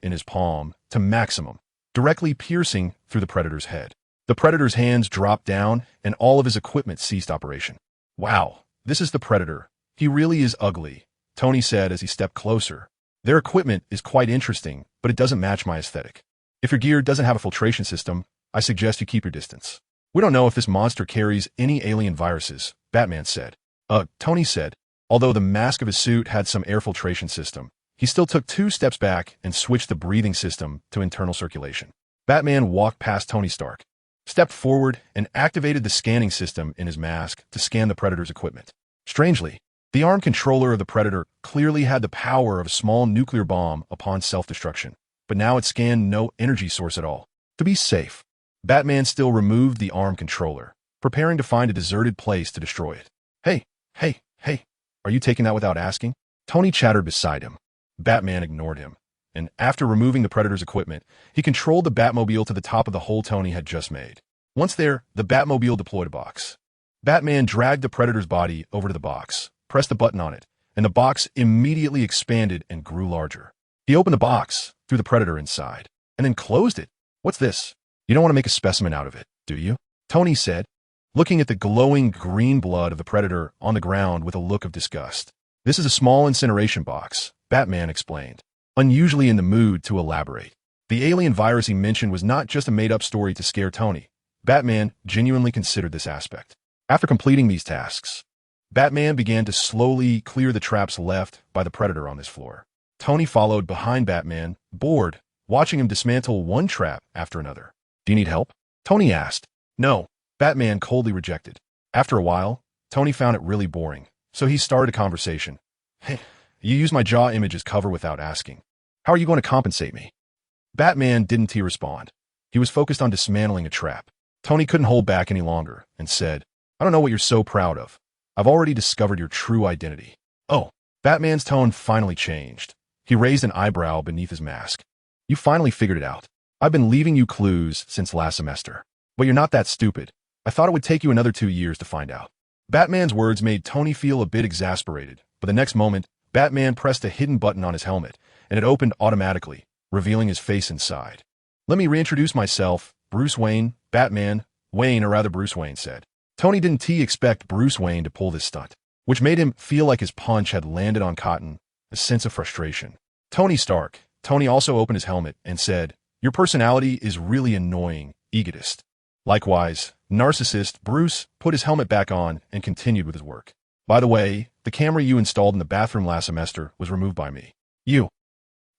in his palm to maximum, directly piercing through the Predator's head. The Predator's hands dropped down, and all of his equipment ceased operation. "Wow, this is the Predator. He really is ugly," Tony said as he stepped closer. "Their equipment is quite interesting, but it doesn't match my aesthetic. If your gear doesn't have a filtration system, I suggest you keep your distance." "We don't know if this monster carries any alien viruses," Batman said. Tony said. Although the mask of his suit had some air filtration system, he still took 2 steps back and switched the breathing system to internal circulation. Batman walked past Tony Stark, stepped forward, and activated the scanning system in his mask to scan the Predator's equipment. Strangely, the arm controller of the Predator clearly had the power of a small nuclear bomb upon self-destruction, but now it scanned no energy source at all. To be safe, Batman still removed the arm controller, preparing to find a deserted place to destroy it. Hey, are you taking that without asking?" Tony chattered beside him. Batman ignored him, and after removing the Predator's equipment, he controlled the Batmobile to the top of the hole Tony had just made. Once there, the Batmobile deployed a box. Batman dragged the Predator's body over to the box, pressed the button on it, and the box immediately expanded and grew larger. He opened the box, threw the predator inside, and then closed it. What's this? You don't want to make a specimen out of it, do you? Tony said, looking at the glowing green blood of the predator on the ground with a look of disgust. This is a small incineration box, Batman explained, unusually in the mood to elaborate. The alien virus he mentioned was not just a made-up story to scare Tony. Batman genuinely considered this aspect. After completing these tasks, Batman began to slowly clear the traps left by the predator on this floor. Tony followed behind Batman, bored, watching him dismantle one trap after another. Do you need help? Tony asked. No, Batman coldly rejected. After a while, Tony found it really boring, so he started a conversation. Hey, you use my jaw image as cover without asking. How are you going to compensate me? Batman didn't respond. He was focused on dismantling a trap. Tony couldn't hold back any longer and said, I don't know what you're so proud of. I've already discovered your true identity. Oh, Batman's tone finally changed. He raised an eyebrow beneath his mask. You finally figured it out. I've been leaving you clues since last semester. But you're not that stupid. I thought it would take you another 2 years to find out. Batman's words made Tony feel a bit exasperated, but the next moment, Batman pressed a hidden button on his helmet, and it opened automatically, revealing his face inside. Let me reintroduce myself, Bruce Wayne, Batman, Wayne, or rather Bruce Wayne said. Tony didn't expect Bruce Wayne to pull this stunt, which made him feel like his punch had landed on cotton, a sense of frustration. Tony Stark. Tony also opened his helmet and said, Your personality is really annoying, egotist. Likewise, narcissist Bruce put his helmet back on and continued with his work. By the way, the camera you installed in the bathroom last semester was removed by me. You.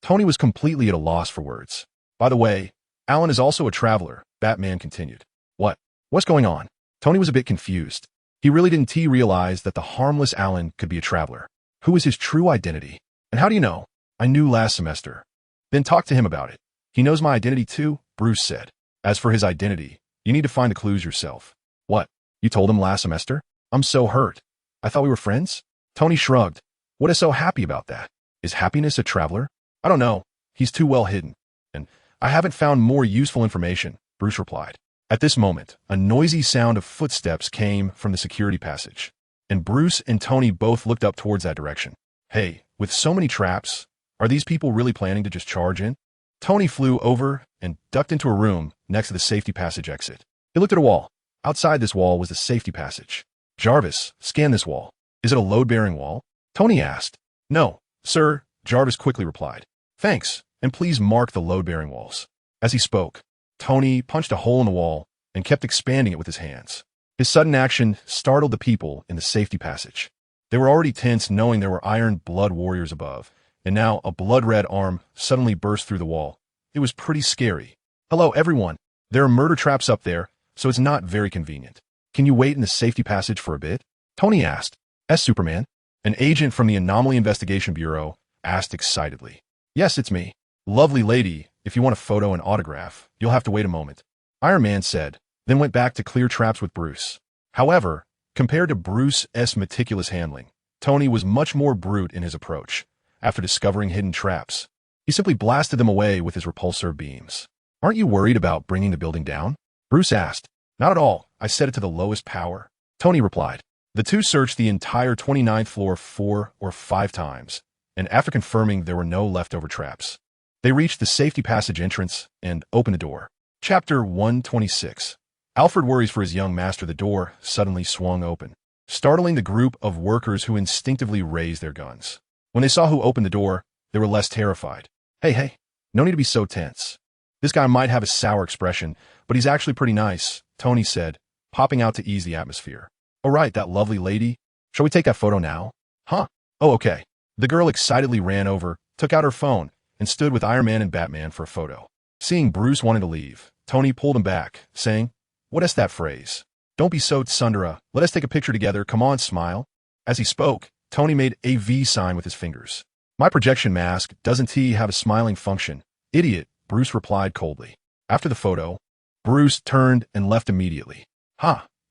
Tony was completely at a loss for words. By the way, Alan is also a traveler, Batman continued. What? What's going on? Tony was a bit confused. He really didn't realize that the harmless Alan could be a traveler. Who is his true identity? And how do you know? I knew last semester. Then talk to him about it. He knows my identity too, Bruce said. As for his identity, you need to find the clues yourself. What? You told him last semester? I'm so hurt. I thought we were friends? Tony shrugged. What is so happy about that? Is happiness a traveler? I don't know. He's too well hidden. And I haven't found more useful information, Bruce replied. At this moment, a noisy sound of footsteps came from the security passage, and Bruce and Tony both looked up towards that direction. Hey, with so many traps, are these people really planning to just charge in? Tony flew over and ducked into a room next to the safety passage exit. He looked at a wall. Outside this wall was the safety passage. Jarvis, scan this wall. Is it a load-bearing wall? Tony asked. No, sir, Jarvis quickly replied. Thanks, and please mark the load-bearing walls. As he spoke, Tony punched a hole in the wall and kept expanding it with his hands. His sudden action startled the people in the safety passage. They were already tense knowing there were Iron Blood warriors above, and now a blood-red arm suddenly burst through the wall. It was pretty scary. Hello, everyone. There are murder traps up there, so it's not very convenient. Can you wait in the safety passage for a bit? Tony asked. Superman? An agent from the Anomaly Investigation Bureau asked excitedly. Yes, it's me. Lovely lady, if you want a photo and autograph, you'll have to wait a moment. Iron Man said, then went back to clear traps with Bruce. However, compared to Bruce's meticulous handling, Tony was much more brute in his approach. After discovering hidden traps, he simply blasted them away with his repulsor beams. Aren't you worried about bringing the building down? Bruce asked. Not at all. I set it to the lowest power. Tony replied. The two searched the entire 29th floor 4 or 5 times, and after confirming there were no leftover traps, they reached the safety passage entrance and opened the door. Chapter 126. Alfred worries for his young master. The door suddenly swung open, startling the group of workers who instinctively raised their guns. When they saw who opened the door, they were less terrified. Hey, no need to be so tense. This guy might have a sour expression, but he's actually pretty nice, Tony said, popping out to ease the atmosphere. Oh right, that lovely lady. Shall we take that photo now? Huh? Oh, okay. The girl excitedly ran over, took out her phone, and stood with Iron Man and Batman for a photo. Seeing Bruce wanting to leave, Tony pulled him back, saying, What is that phrase? Don't be so tsundere. Let us take a picture together. Come on, smile. As he spoke, Tony made a V sign with his fingers. My projection mask doesn't have a smiling function. Idiot, Bruce replied coldly. After the photo, Bruce turned and left immediately.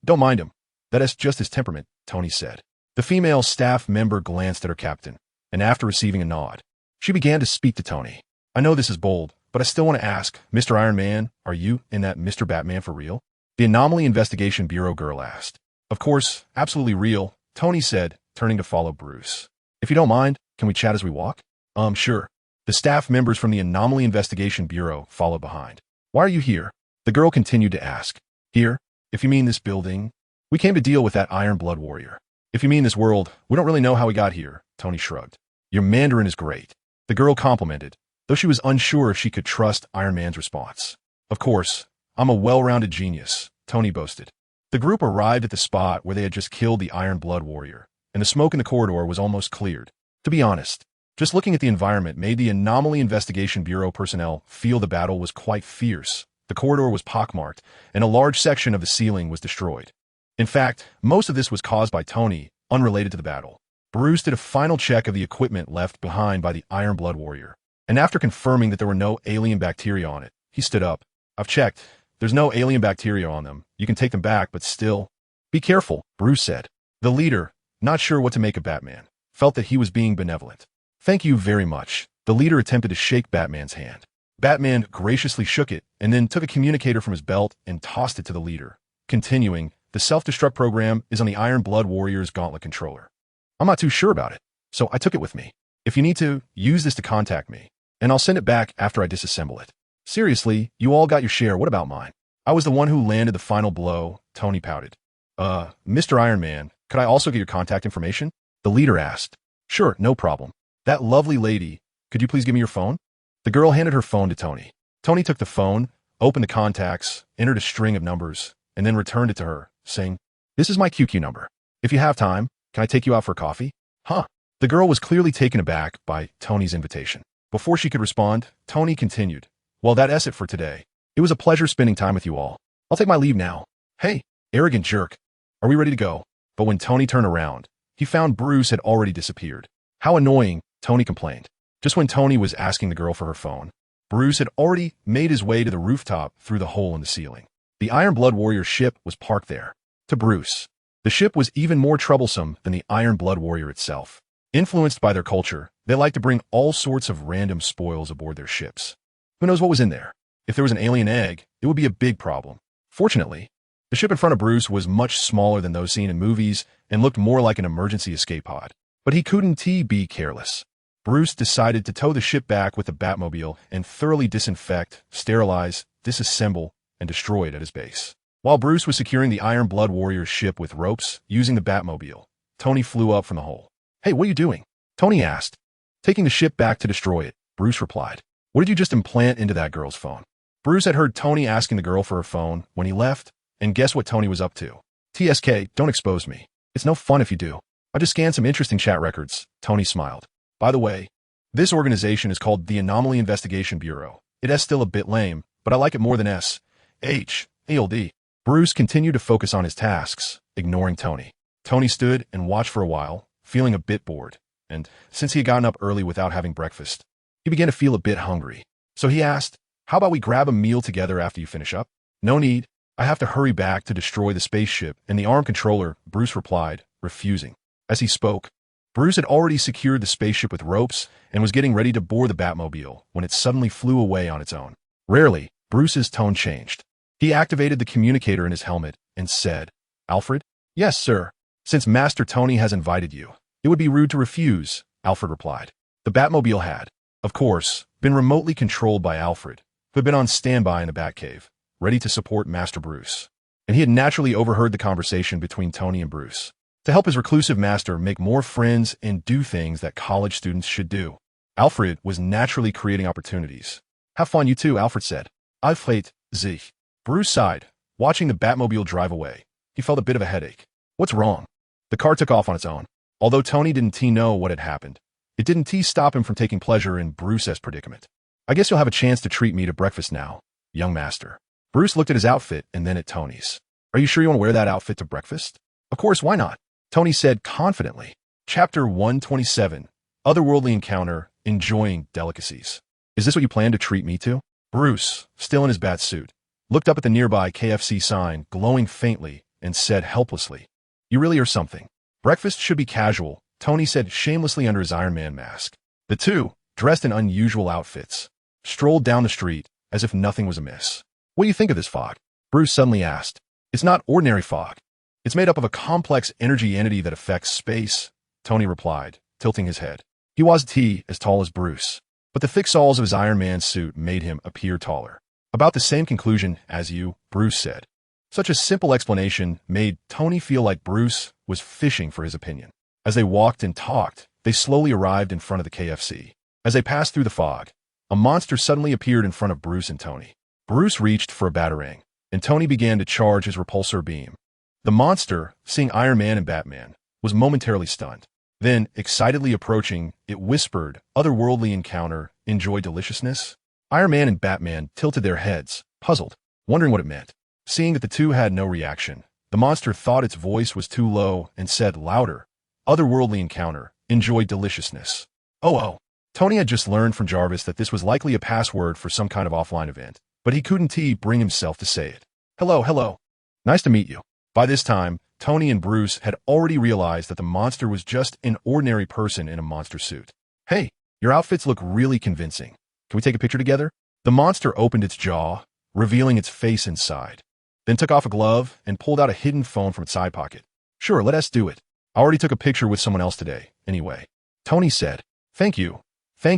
Don't mind him. That is just his temperament, Tony said. The female staff member glanced at her captain, and after receiving a nod, she began to speak to Tony. I know this is bold, but I still want to ask, Mr. Iron Man, are you and that Mr. Batman for real? The Anomaly Investigation Bureau girl asked. Of course, absolutely real, Tony said, turning to follow Bruce. If you don't mind, can we chat as we walk? Sure. The staff members from the Anomaly Investigation Bureau followed behind. Why are you here? The girl continued to ask. Here? If you mean this building? We came to deal with that Iron Blood Warrior. If you mean this world, we don't really know how we got here, Tony shrugged. Your Mandarin is great. The girl complimented, though she was unsure if she could trust Iron Man's response. Of course, I'm a well-rounded genius, Tony boasted. The group arrived at the spot where they had just killed the Iron Blood Warrior, and the smoke in the corridor was almost cleared. To be honest, just looking at the environment made the Anomaly Investigation Bureau personnel feel the battle was quite fierce. The corridor was pockmarked, and a large section of the ceiling was destroyed. In fact, most of this was caused by Tony, unrelated to the battle. Bruce did a final check of the equipment left behind by the Iron Blood Warrior, and after confirming that there were no alien bacteria on it, he stood up. I've checked. There's no alien bacteria on them. You can take them back, but still. Be careful, Bruce said. The leader, not sure what to make of Batman, felt that he was being benevolent. Thank you very much. The leader attempted to shake Batman's hand. Batman graciously shook it and then took a communicator from his belt and tossed it to the leader. Continuing, the self-destruct program is on the Iron Blood Warrior's gauntlet controller. I'm not too sure about it, so I took it with me. If you need to, use this to contact me, and I'll send it back after I disassemble it. Seriously, you all got your share, what about mine? I was the one who landed the final blow, Tony pouted. Mr. Iron Man, could I also get your contact information? The leader asked. Sure, no problem. That lovely lady, could you please give me your phone? The girl handed her phone to Tony. Tony took the phone, opened the contacts, entered a string of numbers, and then returned it to her, saying, This is my QQ number. If you have time, can I take you out for coffee? Huh. The girl was clearly taken aback by Tony's invitation. Before she could respond, Tony continued. Well, that's it for today. It was a pleasure spending time with you all. I'll take my leave now. Hey, arrogant jerk. Are we ready to go? But when Tony turned around, he found Bruce had already disappeared. How annoying, Tony complained. Just when Tony was asking the girl for her phone, Bruce had already made his way to the rooftop through the hole in the ceiling. The Iron Blood Warrior ship was parked there. To Bruce, the ship was even more troublesome than the Iron Blood Warrior itself. Influenced by their culture, they liked to bring all sorts of random spoils aboard their ships. Who knows what was in there? If there was an alien egg, it would be a big problem. Fortunately, the ship in front of Bruce was much smaller than those seen in movies and looked more like an emergency escape pod. But he couldn't be careless. Bruce decided to tow the ship back with the Batmobile and thoroughly disinfect, sterilize, disassemble, and destroy it at his base. While Bruce was securing the Iron Blood Warrior's ship with ropes using the Batmobile, Tony flew up from the hole. Hey, what are you doing? Tony asked. Taking the ship back to destroy it, Bruce replied. What did you just implant into that girl's phone? Bruce had heard Tony asking the girl for her phone when he left, and guess what Tony was up to? TSK, don't expose me. It's no fun if you do. I just scanned some interesting chat records, Tony smiled. By the way, this organization is called the Anomaly Investigation Bureau. It is still a bit lame, but I like it more than ALD. Bruce continued to focus on his tasks, ignoring Tony. Tony stood and watched for a while, feeling a bit bored, and since he had gotten up early without having breakfast, he began to feel a bit hungry. So he asked, how about we grab a meal together after you finish up? No need. I have to hurry back to destroy the spaceship and the arm controller, Bruce replied, refusing. As he spoke, Bruce had already secured the spaceship with ropes and was getting ready to board the Batmobile when it suddenly flew away on its own. Rarely, Bruce's tone changed. He activated the communicator in his helmet and said, Alfred? Yes, sir. Since Master Tony has invited you, it would be rude to refuse, Alfred replied. The Batmobile had, of course, been remotely controlled by Alfred, who had been on standby in the Batcave, ready to support Master Bruce. And he had naturally overheard the conversation between Tony and Bruce. To help his reclusive master make more friends and do things that college students should do, Alfred was naturally creating opportunities. Have fun, you too, Alfred said. Alfred, sich. Bruce sighed, watching the Batmobile drive away. He felt a bit of a headache. What's wrong? The car took off on its own. Although Tony didn't know what had happened, it didn't stop him from taking pleasure in Bruce's predicament. I guess you'll have a chance to treat me to breakfast now, young master. Bruce looked at his outfit and then at Tony's. Are you sure you want to wear that outfit to breakfast? Of course, why not? Tony said confidently. Chapter 127, Otherworldly Encounter, Enjoying Delicacies. Is this what you plan to treat me to? Bruce, still in his bat suit, looked up at the nearby KFC sign, glowing faintly, and said helplessly, You really are something. Breakfast should be casual, Tony said shamelessly under his Iron Man mask. The two, dressed in unusual outfits, strolled down the street as if nothing was amiss. What do you think of this fog? Bruce suddenly asked. It's not ordinary fog. It's made up of a complex energy entity that affects space, Tony replied, tilting his head. He was as tall as Bruce, but the thick soles of his Iron Man suit made him appear taller. About the same conclusion as you, Bruce said. Such a simple explanation made Tony feel like Bruce was fishing for his opinion. As they walked and talked, they slowly arrived in front of the KFC. As they passed through the fog, a monster suddenly appeared in front of Bruce and Tony. Bruce reached for a batarang, and Tony began to charge his repulsor beam. The monster, seeing Iron Man and Batman, was momentarily stunned. Then, excitedly approaching, it whispered, "Otherworldly encounter, enjoy deliciousness?" Iron Man and Batman tilted their heads, puzzled, wondering what it meant. Seeing that the two had no reaction, the monster thought its voice was too low and said louder, "Otherworldly encounter, enjoy deliciousness." Oh. Tony had just learned from Jarvis that this was likely a password for some kind of offline event, but he couldn't bring himself to say it. Hello. Nice to meet you. By this time, Tony and Bruce had already realized that the monster was just an ordinary person in a monster suit. "Hey, your outfits look really convincing. Can we take a picture together?" The monster opened its jaw, revealing its face inside, then took off a glove and pulled out a hidden phone from its side pocket. "Sure, let us do it. I already took a picture with someone else today, anyway." Tony said. Thank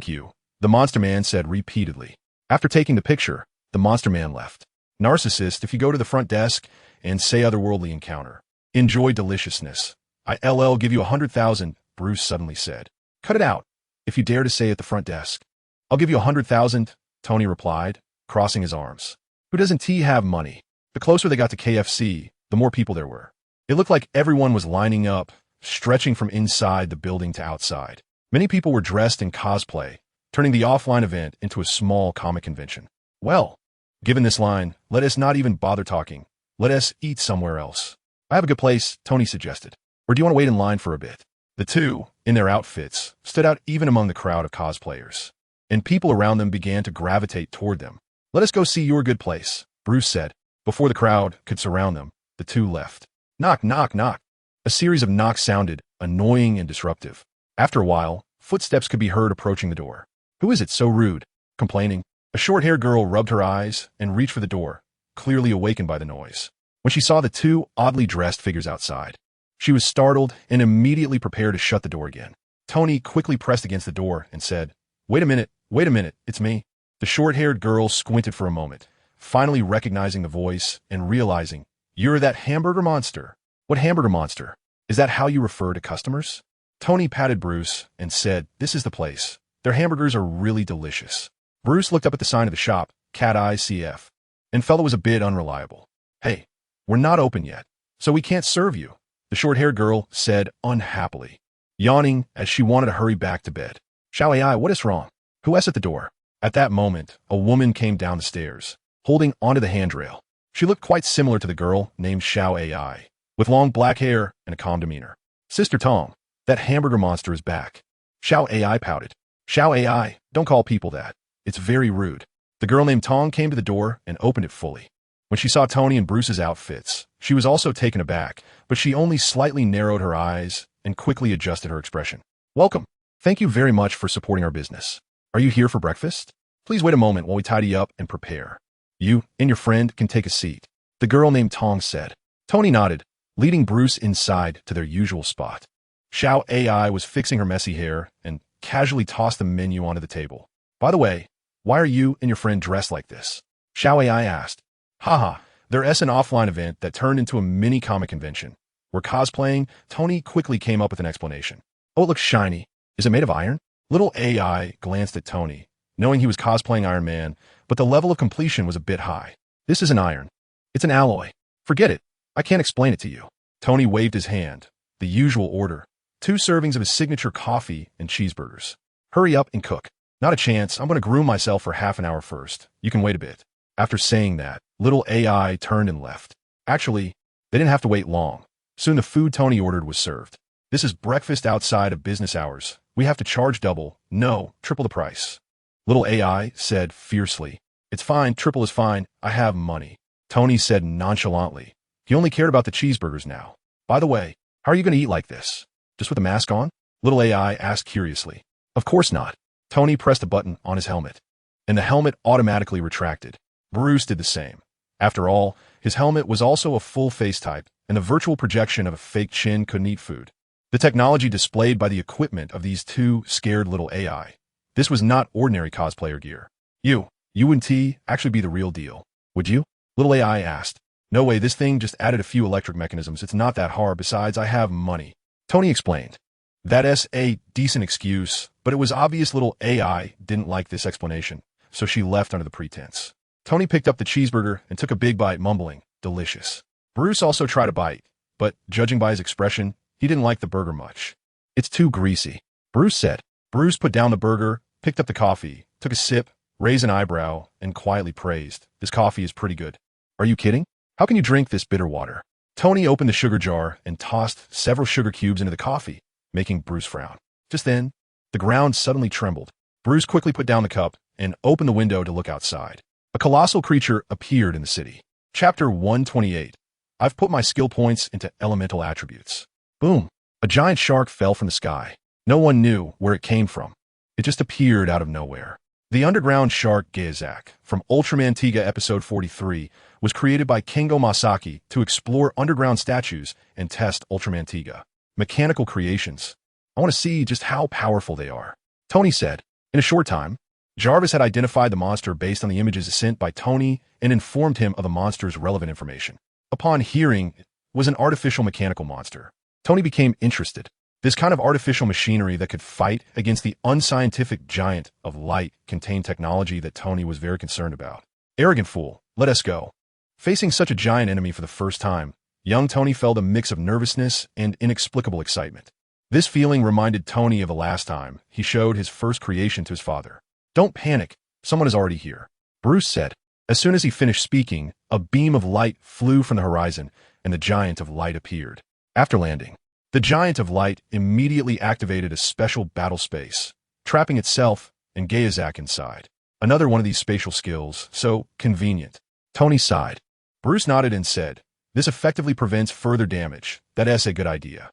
you, the Monster Man said repeatedly. After taking the picture, the Monster Man left. "Narcissist, if you go to the front desk and say otherworldly encounter, enjoy deliciousness, I'll give you 100,000, Bruce suddenly said. "Cut it out, if you dare to say at the front desk." "I'll give you 100,000, Tony replied, crossing his arms. Who doesn't have money? The closer they got to KFC, the more people there were. It looked like everyone was lining up, stretching from inside the building to outside. Many people were dressed in cosplay, turning the offline event into a small comic convention. "Well, given this line, let us not even bother talking. Let us eat somewhere else." "I have a good place," Tony suggested. "Or do you want to wait in line for a bit?" The two, in their outfits, stood out even among the crowd of cosplayers, and people around them began to gravitate toward them. "Let us go see your good place," Bruce said. Before the crowd could surround them, the two left. Knock, knock, knock. A series of knocks sounded, annoying and disruptive. After a while, footsteps could be heard approaching the door. "Who is it so rude?" Complaining, a short-haired girl rubbed her eyes and reached for the door, clearly awakened by the noise. When she saw the two oddly dressed figures outside, she was startled and immediately prepared to shut the door again. Tony quickly pressed against the door and said, wait a minute, it's me." The short-haired girl squinted for a moment, finally recognizing the voice and realizing, "You're that hamburger monster." "What hamburger monster? Is that how you refer to customers?" Tony patted Bruce and said, "This is the place. Their hamburgers are really delicious." Bruce looked up at the sign of the shop, Cat Eye CF, and felt it was a bit unreliable. "Hey, we're not open yet, so we can't serve you," the short-haired girl said unhappily, yawning as she wanted to hurry back to bed. "Xiao AI, what is wrong? Who is at the door?" At that moment, a woman came down the stairs, holding onto the handrail. She looked quite similar to the girl named Xiao AI, with long black hair and a calm demeanor. "Sister Tong, that hamburger monster is back." Xiao AI pouted. "Xiao AI, don't call people that. It's very rude." The girl named Tong came to the door and opened it fully. When she saw Tony and Bruce's outfits, she was also taken aback, but she only slightly narrowed her eyes and quickly adjusted her expression. "Welcome. Thank you very much for supporting our business. Are you here for breakfast? Please wait a moment while we tidy up and prepare. You and your friend can take a seat," the girl named Tong said. Tony nodded, leading Bruce inside to their usual spot. Xiao AI was fixing her messy hair and casually tossed the menu onto the table. "By the way, why are you and your friend dressed like this?" Xiao AI asked. "Haha, there's an offline event that turned into a mini comic convention. We're cosplaying." Tony quickly came up with an explanation. "Oh, it looks shiny. Is it made of iron?" Little AI glanced at Tony, knowing he was cosplaying Iron Man, but the level of completion was a bit high. "This isn't iron. It's an alloy. Forget it. I can't explain it to you." Tony waved his hand. The usual order. 2 servings of his signature coffee and cheeseburgers. "Hurry up and cook." "Not a chance. I'm going to groom myself for half an hour first. You can wait a bit." After saying that, little AI turned and left. Actually, they didn't have to wait long. Soon the food Tony ordered was served. "This is breakfast outside of business hours. We have to charge double, no, triple the price," little AI said fiercely. "It's fine, triple is fine. I have money," Tony said nonchalantly. He only cared about the cheeseburgers now. "By the way, how are you going to eat like this? Just with a mask on?" little AI asked curiously. "Of course not." Tony pressed a button on his helmet, and the helmet automatically retracted. Bruce did the same. After all, his helmet was also a full face type, and the virtual projection of a fake chin couldn't eat food. The technology displayed by the equipment of these 2 scared little AI. This was not ordinary cosplayer gear. You wouldn't actually be the real deal, would you? Little AI asked. No way, this thing just added a few electric mechanisms. It's not that hard. Besides, I have money. Tony explained. That's a decent excuse, but it was obvious little AI didn't like this explanation, so she left under the pretense. Tony picked up the cheeseburger and took a big bite, mumbling, delicious. Bruce also tried a bite, but judging by his expression, he didn't like the burger much. It's too greasy, Bruce said. Bruce put down the burger, picked up the coffee, took a sip, raised an eyebrow, and quietly praised, this coffee is pretty good. Are you kidding? How can you drink this bitter water? Tony opened the sugar jar and tossed several sugar cubes into the coffee, making Bruce frown. Just then, the ground suddenly trembled. Bruce quickly put down the cup and opened the window to look outside. A colossal creature appeared in the city. Chapter 128. I've put my skill points into elemental attributes. Boom! A giant shark fell from the sky. No one knew where it came from. It just appeared out of nowhere. The underground shark Xingguang from Ultraman Tiga Episode 43 was created by Kengo Masaki to explore underground statues and test Ultraman Tiga. Mechanical creations. I want to see just how powerful they are. Tony said. In a short time, Jarvis had identified the monster based on the images sent by Tony and informed him of the monster's relevant information. Upon hearing it was an artificial mechanical monster, Tony became interested. This kind of artificial machinery that could fight against the unscientific giant of light contained technology that Tony was very concerned about. Arrogant fool, let us go. Facing such a giant enemy for the first time, young Tony felt a mix of nervousness and inexplicable excitement. This feeling reminded Tony of the last time he showed his first creation to his father. Don't panic, someone is already here, Bruce said. As soon as he finished speaking, a beam of light flew from the horizon and the giant of light appeared. After landing, the giant of light immediately activated a special battle space, trapping itself and Xingguang inside. Another one of these spatial skills, so convenient. Tony sighed. Bruce nodded and said, this effectively prevents further damage. That's a good idea.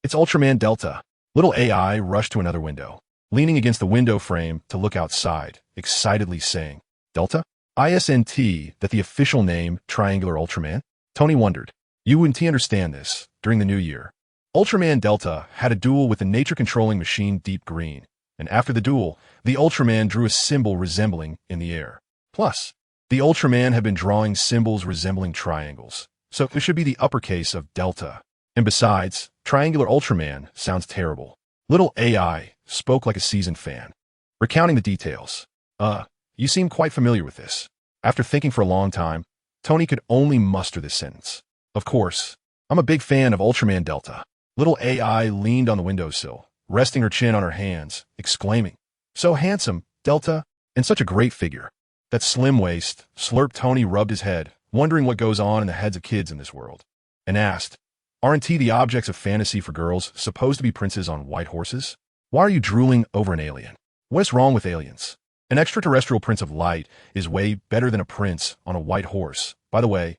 It's Ultraman Delta. Little AI rushed to another window, leaning against the window frame to look outside, excitedly saying, Delta? Isn't that the official name, Triangular Ultraman? Tony wondered. You wouldn't understand this. During the new year, Ultraman Delta had a duel with the nature-controlling machine Deep Green, and after the duel, the Ultraman drew a symbol resembling in the air. Plus, the Ultraman had been drawing symbols resembling triangles, so it should be the uppercase of Delta. And besides, Triangular Ultraman sounds terrible. Little AI spoke like a seasoned fan, recounting the details. You seem quite familiar with this. After thinking for a long time, Tony could only muster this sentence. Of course, I'm a big fan of Ultraman Delta. Little AI leaned on the windowsill, resting her chin on her hands, exclaiming, so handsome, Delta, and such a great figure. That slim waist, slurped. Tony rubbed his head, wondering what goes on in the heads of kids in this world, and asked, aren't the objects of fantasy for girls supposed to be princes on white horses? Why are you drooling over an alien? What's wrong with aliens? An extraterrestrial prince of light is way better than a prince on a white horse. By the way,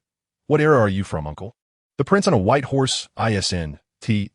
what era are you from, uncle? The prince on a white horse isn't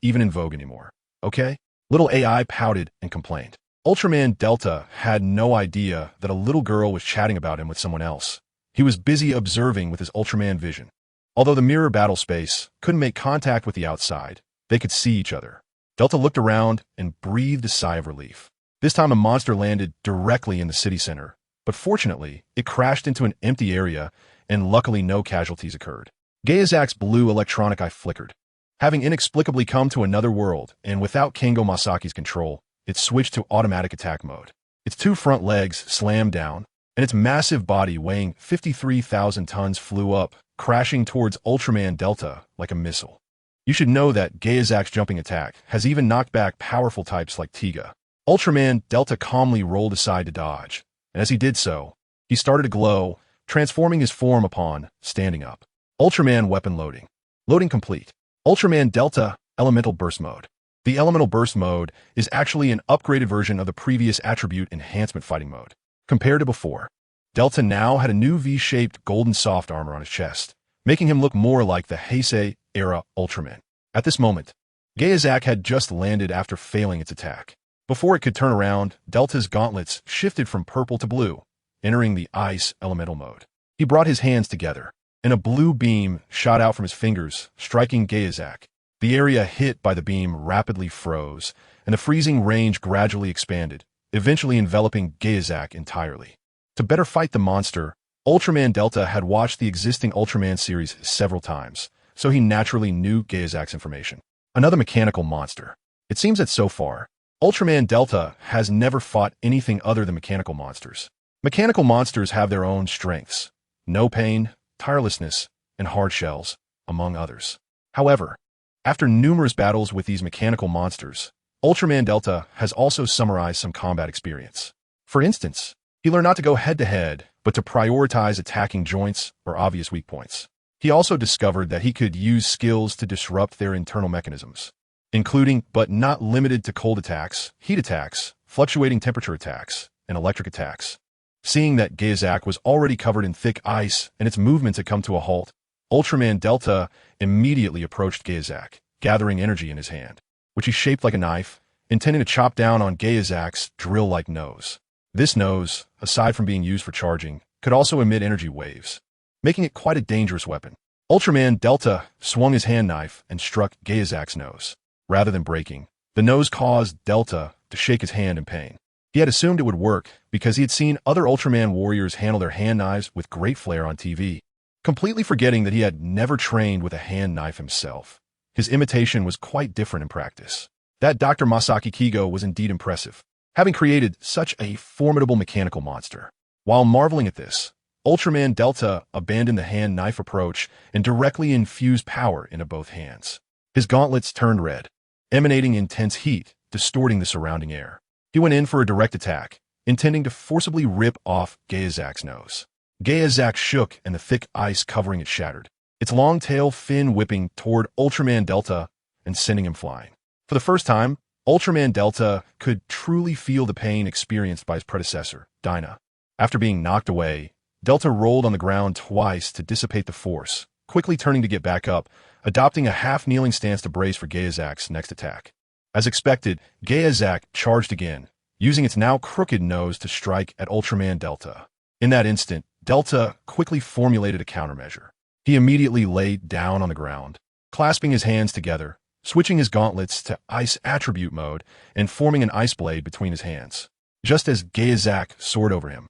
even in vogue anymore, okay? Little AI pouted and complained. Ultraman Delta had no idea that a little girl was chatting about him with someone else. He was busy observing with his Ultraman vision. Although the mirror battle space couldn't make contact with the outside, they could see each other. Delta looked around and breathed a sigh of relief. This time a monster landed directly in the city center, but fortunately, it crashed into an empty area and luckily no casualties occurred. Xingguang's blue electronic eye flickered. Having inexplicably come to another world and without Kengo Masaki's control, it switched to automatic attack mode. Its two front legs slammed down, and its massive body weighing 53,000 tons flew up, crashing towards Ultraman Delta like a missile. You should know that Xingguang's jumping attack has even knocked back powerful types like Tiga. Ultraman Delta calmly rolled aside to dodge, and as he did so, he started to glow, transforming his form upon standing up. Ultraman weapon loading. Loading complete. Ultraman Delta Elemental Burst Mode. The Elemental Burst Mode is actually an upgraded version of the previous Attribute Enhancement Fighting Mode. Compared to before, Delta now had a new V-shaped golden soft armor on his chest, making him look more like the Heisei-era Ultraman. At this moment, Xingguang had just landed after failing its attack. Before it could turn around, Delta's gauntlets shifted from purple to blue, entering the Ice Elemental Mode. He brought his hands together, and a blue beam shot out from his fingers, striking Xingguang. The area hit by the beam rapidly froze, and the freezing range gradually expanded, eventually enveloping Gayazak entirely. To better fight the monster, Ultraman Delta had watched the existing Ultraman series several times, so he naturally knew Gayazak's information. Another mechanical monster. It seems that so far, Ultraman Delta has never fought anything other than mechanical monsters. Mechanical monsters have their own strengths: no pain, tirelessness, and hard shells, among others. However, after numerous battles with these mechanical monsters, Ultraman Delta has also summarized some combat experience. For instance, he learned not to go head-to-head, but to prioritize attacking joints or obvious weak points. He also discovered that he could use skills to disrupt their internal mechanisms, including but not limited to cold attacks, heat attacks, fluctuating temperature attacks, and electric attacks. Seeing that Gayazak was already covered in thick ice and its movements had come to a halt, Ultraman Delta immediately approached Gayazak, gathering energy in his hand, which he shaped like a knife, intending to chop down on Gayazak's drill-like nose. This nose, aside from being used for charging, could also emit energy waves, making it quite a dangerous weapon. Ultraman Delta swung his hand knife and struck Gayazak's nose. Rather than breaking, the nose caused Delta to shake his hand in pain. He had assumed it would work because he had seen other Ultraman warriors handle their hand knives with great flair on TV, completely forgetting that he had never trained with a hand knife himself. His imitation was quite different in practice. That Dr. Masaki Kigo was indeed impressive, having created such a formidable mechanical monster. While marveling at this, Ultraman Delta abandoned the hand knife approach and directly infused power into both hands. His gauntlets turned red, emanating intense heat, distorting the surrounding air. He went in for a direct attack, intending to forcibly rip off Gayazak's nose. Gayazak shook and the thick ice covering it shattered, its long tail fin whipping toward Ultraman Delta and sending him flying. For the first time, Ultraman Delta could truly feel the pain experienced by his predecessor, Dyna. After being knocked away, Delta rolled on the ground twice to dissipate the force, quickly turning to get back up, adopting a half-kneeling stance to brace for Gayazak's next attack. As expected, Gayazak charged again, using its now crooked nose to strike at Ultraman Delta. In that instant, Delta quickly formulated a countermeasure. He immediately laid down on the ground, clasping his hands together, switching his gauntlets to Ice Attribute mode, and forming an ice blade between his hands. Just as Gayazak soared over him,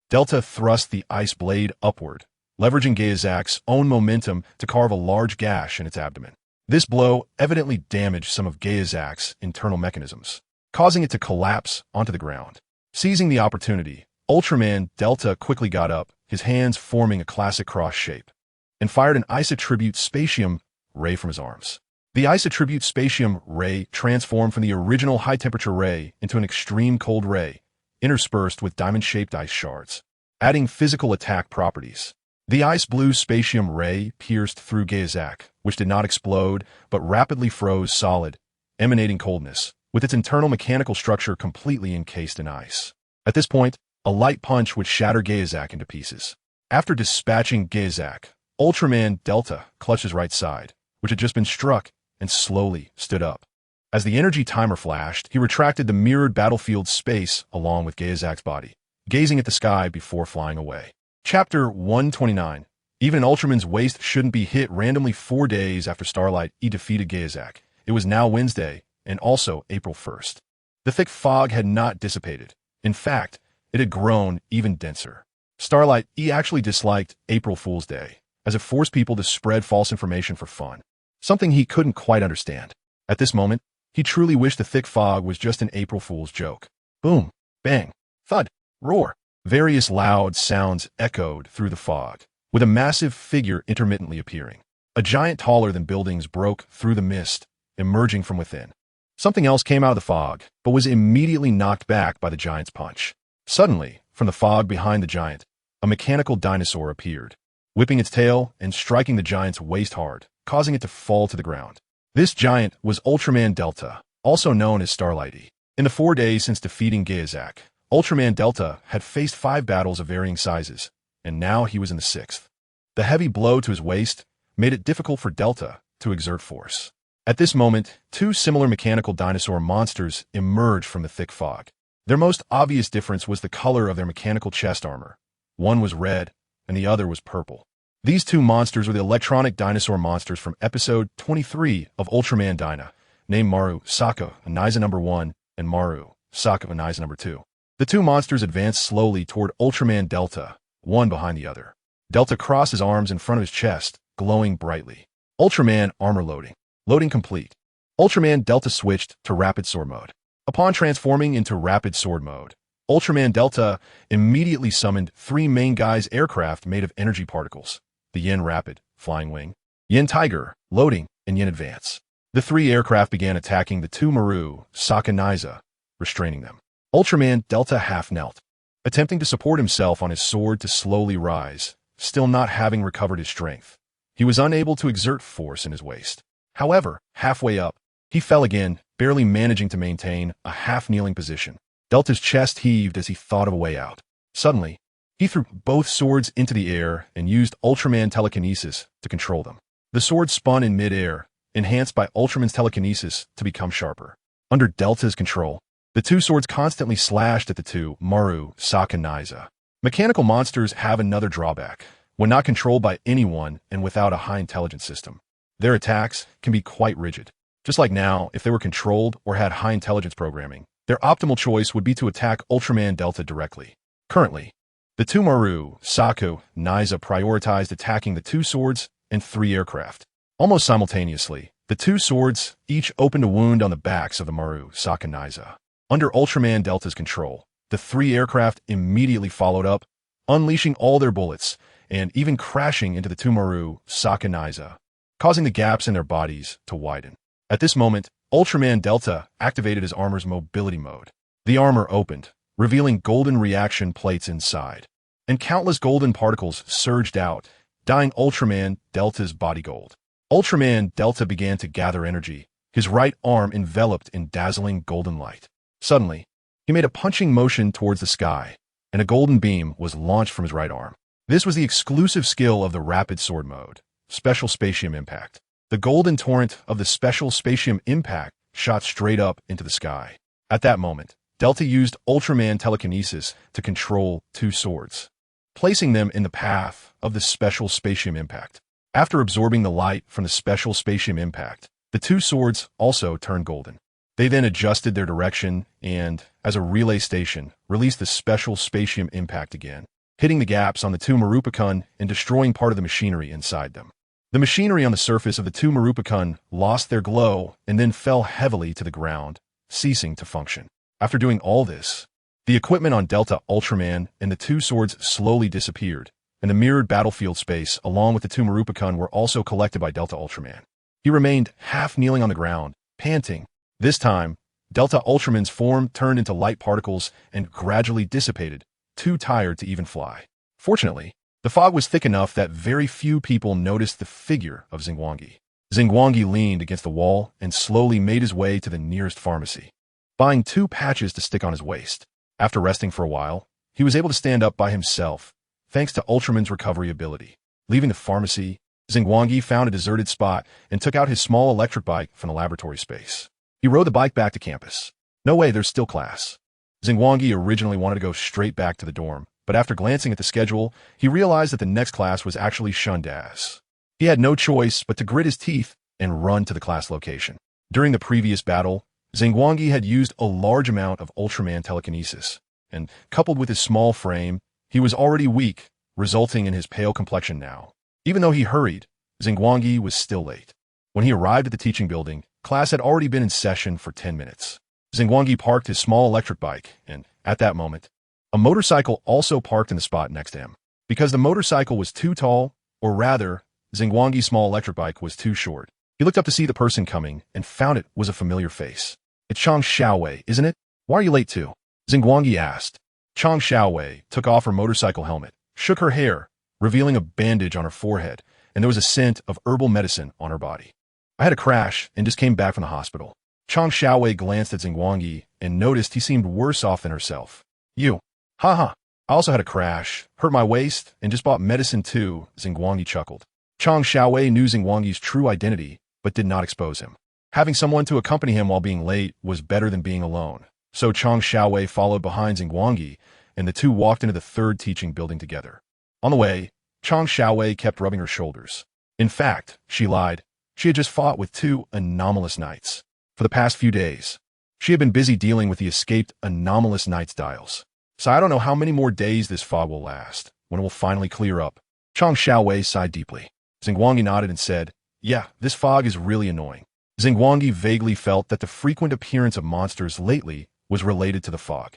Delta thrust the ice blade upward, leveraging Gayazak's own momentum to carve a large gash in its abdomen. This blow evidently damaged some of Gayazak's internal mechanisms, causing it to collapse onto the ground. Seizing the opportunity, Ultraman Delta quickly got up, his hands forming a classic cross shape, and fired an Ice Attribute Spatium ray from his arms. The Ice Attribute Spatium ray transformed from the original high-temperature ray into an extreme cold ray, interspersed with diamond-shaped ice shards, adding physical attack properties. The ice blue spatium ray pierced through Gayazak, which did not explode, but rapidly froze solid, emanating coldness, with its internal mechanical structure completely encased in ice. At this point, a light punch would shatter Gayazak into pieces. After dispatching Gayazak, Ultraman Delta clutched his right side, which had just been struck, and slowly stood up. As the energy timer flashed, he retracted the mirrored battlefield space along with Gayazak's body, gazing at the sky before flying away. Chapter 129. Even an Ultraman's waist shouldn't be hit randomly 4 days after Starlight E defeated Gayazak. It was now Wednesday, and also April 1st. The thick fog had not dissipated. In fact, it had grown even denser. Starlight E actually disliked April Fool's Day, as it forced people to spread false information for fun, something he couldn't quite understand. At this moment, he truly wished the thick fog was just an April Fool's joke. Boom, bang, thud, roar. Various loud sounds echoed through the fog, with a massive figure intermittently appearing. A giant taller than buildings broke through the mist, emerging from within. Something else came out of the fog, but was immediately knocked back by the giant's punch. Suddenly, from the fog behind the giant, a mechanical dinosaur appeared, whipping its tail and striking the giant's waist hard, causing it to fall to the ground. This giant was Ultraman Delta, also known as Starlight E. In the 4 days since defeating Gayazak, Ultraman Delta had faced 5 battles of varying sizes, and now he was in the 6th. The heavy blow to his waist made it difficult for Delta to exert force. At this moment, 2 similar mechanical dinosaur monsters emerged from the thick fog. Their most obvious difference was the color of their mechanical chest armor. One was red, and the other was purple. These 2 monsters were the electronic dinosaur monsters from episode 23 of Ultraman Dyna, named Maru Saka Anaiza No. 1 and Maru Saka Anaiza No. 2. The two monsters advance slowly toward Ultraman Delta, one behind the other. Delta crossed his arms in front of his chest, glowing brightly. Ultraman armor loading. Loading complete. Ultraman Delta switched to Rapid Sword mode. Upon transforming into Rapid Sword mode, Ultraman Delta immediately summoned three main guise aircraft made of energy particles: the Yin Rapid, Flying Wing, Yin Tiger, Loading, and Yin Advance. The three aircraft began attacking the two Maru, Sokka Nyza, restraining them. Ultraman Delta half-knelt, attempting to support himself on his sword to slowly rise, still not having recovered his strength. He was unable to exert force in his waist. However, halfway up, he fell again, barely managing to maintain a half-kneeling position. Delta's chest heaved as he thought of a way out. Suddenly, he threw both swords into the air and used Ultraman telekinesis to control them. The sword spun in mid-air, enhanced by Ultraman's telekinesis to become sharper. Under Delta's control, the two swords constantly slashed at the two Maru, Sokka Nyza. Mechanical monsters have another drawback. When not controlled by anyone and without a high intelligence system, their attacks can be quite rigid. Just like now, if they were controlled or had high intelligence programming, their optimal choice would be to attack Ultraman Delta directly. Currently, the two Maru, Sokka Nyza prioritized attacking the two swords and three aircraft. Almost simultaneously, the two swords each opened a wound on the backs of the Maru, Sokka Nyza. Under Ultraman Delta's control, the three aircraft immediately followed up, unleashing all their bullets and even crashing into the two Maru, Sokka Nyza, causing the gaps in their bodies to widen. At this moment, Ultraman Delta activated his armor's mobility mode. The armor opened, revealing golden reaction plates inside, and countless golden particles surged out, dyeing Ultraman Delta's body gold. Ultraman Delta began to gather energy, his right arm enveloped in dazzling golden light. Suddenly, he made a punching motion towards the sky, and a golden beam was launched from his right arm. This was the exclusive skill of the Rapid Sword mode, Special Spatium Impact. The golden torrent of the Special Spatium Impact shot straight up into the sky. At that moment, Delta used Ultraman telekinesis to control two swords, placing them in the path of the Special Spatium Impact. After absorbing the light from the Special Spatium Impact, the two swords also turned golden. They then adjusted their direction and, as a relay station, released the Special Spatium Impact again, hitting the gaps on the two Marupakun and destroying part of the machinery inside them. The machinery on the surface of the two Marupakun lost their glow and then fell heavily to the ground, ceasing to function. After doing all this, the equipment on Delta Ultraman and the two swords slowly disappeared, and the mirrored battlefield space along with the two Marupakun were also collected by Delta Ultraman. He remained half-kneeling on the ground, panting. This time, Delta Ultraman's form turned into light particles and gradually dissipated, too tired to even fly. Fortunately, the fog was thick enough that very few people noticed the figure of Xingguang. Xingguang leaned against the wall and slowly made his way to the nearest pharmacy, buying 2 patches to stick on his waist. After resting for a while, he was able to stand up by himself, thanks to Ultraman's recovery ability. Leaving the pharmacy, Xingguang found a deserted spot and took out his small electric bike from the laboratory space. He rode the bike back to campus. No way, there's still class. Xingguang originally wanted to go straight back to the dorm, but after glancing at the schedule, he realized that the next class was actually Shundas. He had no choice but to grit his teeth and run to the class location. During the previous battle, Xingguang had used a large amount of Ultraman telekinesis, and coupled with his small frame, he was already weak, resulting in his pale complexion now. Even though he hurried, Xingguang was still late. When he arrived at the teaching building, class had already been in session for 10 minutes. Xingguang parked his small electric bike, and at that moment, a motorcycle also parked in the spot next to him. Because the motorcycle was too tall, or rather, Xingguang's small electric bike was too short. He looked up to see the person coming and found it was a familiar face. It's Chang Xiaowei, isn't it? Why are you late too? Xingguang asked. Chang Xiaowei took off her motorcycle helmet, shook her hair, revealing a bandage on her forehead, and there was a scent of herbal medicine on her body. I had a crash and just came back from the hospital. Chang Xiaowei glanced at Xingguang and noticed he seemed worse off than herself. You. Haha. I also had a crash, hurt my waist, and just bought medicine too, Xingguang chuckled. Chang Xiaowei knew Xingguang's true identity, but did not expose him. Having someone to accompany him while being late was better than being alone. So Chang Xiaowei followed behind Xingguang, and the two walked into the third teaching building together. On the way, Chang Xiaowei kept rubbing her shoulders. In fact, she lied. She had just fought with 2 anomalous knights. For the past few days, She had been busy dealing with the escaped anomalous night's dials. So I don't know how many more days this fog will last, when it will finally clear up. Chang Xiaowei sighed deeply. Xingguang nodded and said, yeah, this fog is really annoying. Xingguang vaguely felt that the frequent appearance of monsters lately was related to the fog.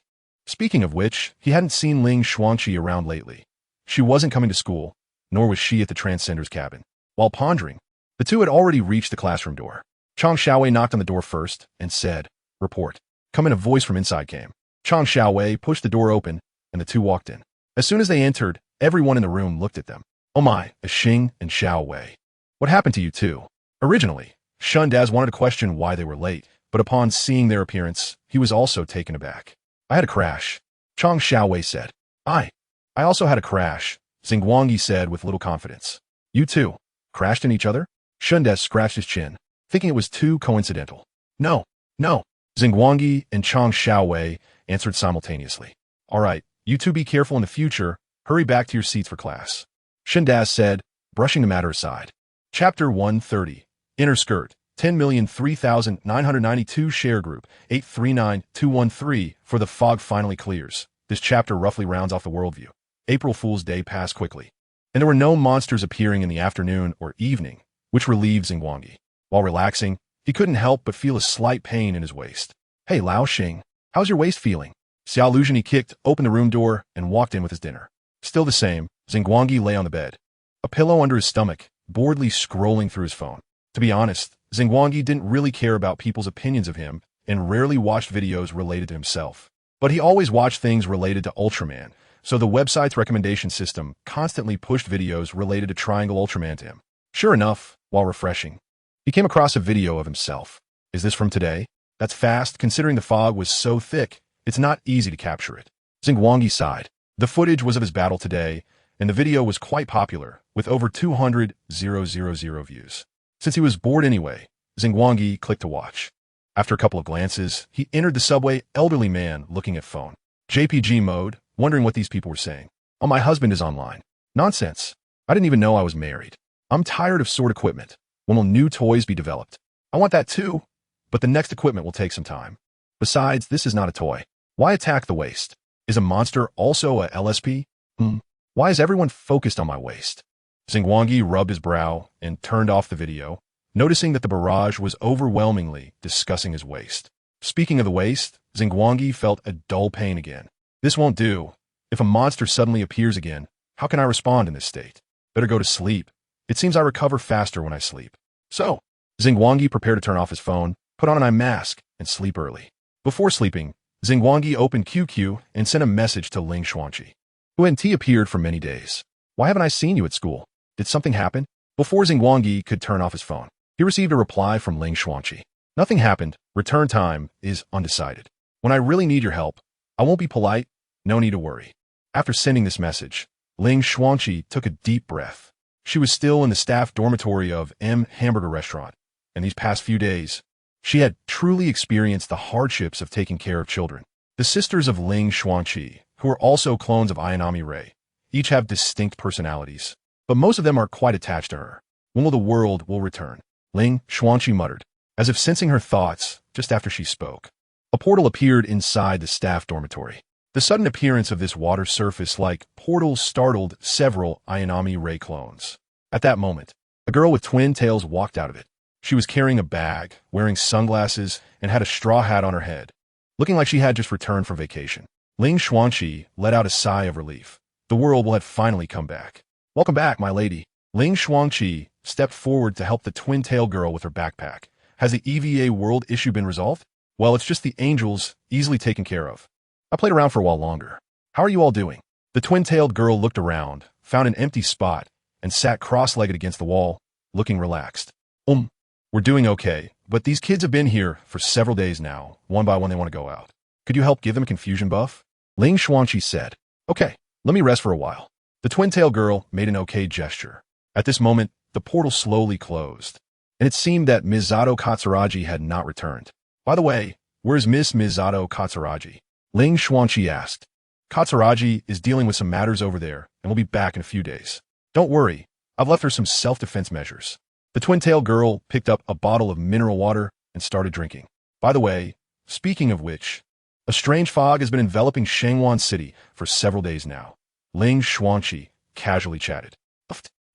Speaking of which, he hadn't seen Ling Xuanqi around lately. She wasn't coming to school, nor was she at the Transcender's cabin. While pondering, the two had already reached the classroom door. Chang Xiaowei knocked on the door first and said, report. Come in. A voice from inside came. Chang Xiaowei pushed the door open, and the two walked in. As soon as they entered, everyone in the room looked at them. Oh my, Xing and Xiaowei. What happened to you two? Originally, Shundaz wanted to question why they were late, but upon seeing their appearance, he was also taken aback. I had a crash, Chang Xiaowei said. I also had a crash, Xingguang said with little confidence. You two crashed in each other? Shundaz scratched his chin, thinking it was too coincidental. No. Xingguang and Chang Xiaowei answered simultaneously. All right, you two be careful in the future. Hurry back to your seats for class, Shundaz said, brushing the matter aside. Chapter 130. Inner Skirt. 10,003,992 Share Group. 839213. For the fog finally clears. This chapter roughly rounds off the worldview. April Fool's Day passed quickly, and there were no monsters appearing in the afternoon or evening, which relieved Xingguang. While relaxing, he couldn't help but feel a slight pain in his waist. Hey Lao Xing, how's your waist feeling? Xiao Luzhen kicked open the room door and walked in with his dinner. Still the same, Xingguang lay on the bed, a pillow under his stomach, boredly scrolling through his phone. To be honest, Xingguang didn't really care about people's opinions of him and rarely watched videos related to himself. But he always watched things related to Ultraman, so the website's recommendation system constantly pushed videos related to Triangle Ultraman to him. Sure enough, while refreshing, he came across a video of himself. Is this from today? That's fast, considering the fog was so thick, it's not easy to capture it. Xingguang sighed. The footage was of his battle today, and the video was quite popular, with over 200,000 views. Since he was bored anyway, Xingguang clicked to watch. After a couple of glances, he entered the subway, elderly man looking at phone. JPG mode, wondering what these people were saying. Oh, my husband is online. Nonsense. I didn't even know I was married. I'm tired of sword equipment. When will new toys be developed? I want that too, but the next equipment will take some time. Besides, this is not a toy. Why attack the waist? Is a monster also a LSP? Why is everyone focused on my waist? Xingguang rubbed his brow and turned off the video, noticing that the barrage was overwhelmingly discussing his waist. Speaking of the waist, Xingguang felt a dull pain again. This won't do. If a monster suddenly appears again, how can I respond in this state? Better go to sleep. It seems I recover faster when I sleep. So, Xingguang prepared to turn off his phone, put on an eye mask, and sleep early. Before sleeping, Xingguang opened QQ and sent a message to Ling Xuanqi, who hadn't appeared for many days. Why haven't I seen you at school? Did something happen? Before Xingguang could turn off his phone, he received a reply from Ling Xuanqi. Nothing happened. Return time is undecided. When I really need your help, I won't be polite. No need to worry. After sending this message, Ling Xuanqi took a deep breath. She was still in the staff dormitory of M Hamburger Restaurant, and these past few days, she had truly experienced the hardships of taking care of children. The sisters of Ling Xuanqi, who are also clones of Ayanami Rei, each have distinct personalities, but most of them are quite attached to her. When will the world return? Ling Xuanqi muttered, as if sensing her thoughts just after she spoke. A portal appeared inside the staff dormitory. The sudden appearance of this water surface-like portal startled several Ayanami Rei clones. At that moment, a girl with twin tails walked out of it. She was carrying a bag, wearing sunglasses, and had a straw hat on her head, looking like she had just returned from vacation. Ling Xuanqi let out a sigh of relief. The world will have finally come back. Welcome back, my lady. Ling Xuanqi stepped forward to help the twin-tail girl with her backpack. Has the EVA world issue been resolved? Well, it's just the angels, easily taken care of. I played around for a while longer. How are you all doing? The twin-tailed girl looked around, found an empty spot, and sat cross-legged against the wall, looking relaxed. We're doing okay, but these kids have been here for several days now. One by one they want to go out. Could you help give them a confusion buff? Ling Xuanqi said. Okay, let me rest for a while. The twin-tailed girl made an okay gesture. At this moment, the portal slowly closed, and it seemed that Misato Katsuragi had not returned. By the way, where's Miss Misato Katsuragi? Ling Xuanqi asked. Katsuragi is dealing with some matters over there and will be back in a few days. Don't worry, I've left her some self-defense measures. The twin-tailed girl picked up a bottle of mineral water and started drinking. By the way, speaking of which, a strange fog has been enveloping Xingguang City for several days now. Ling Xuanqi casually chatted.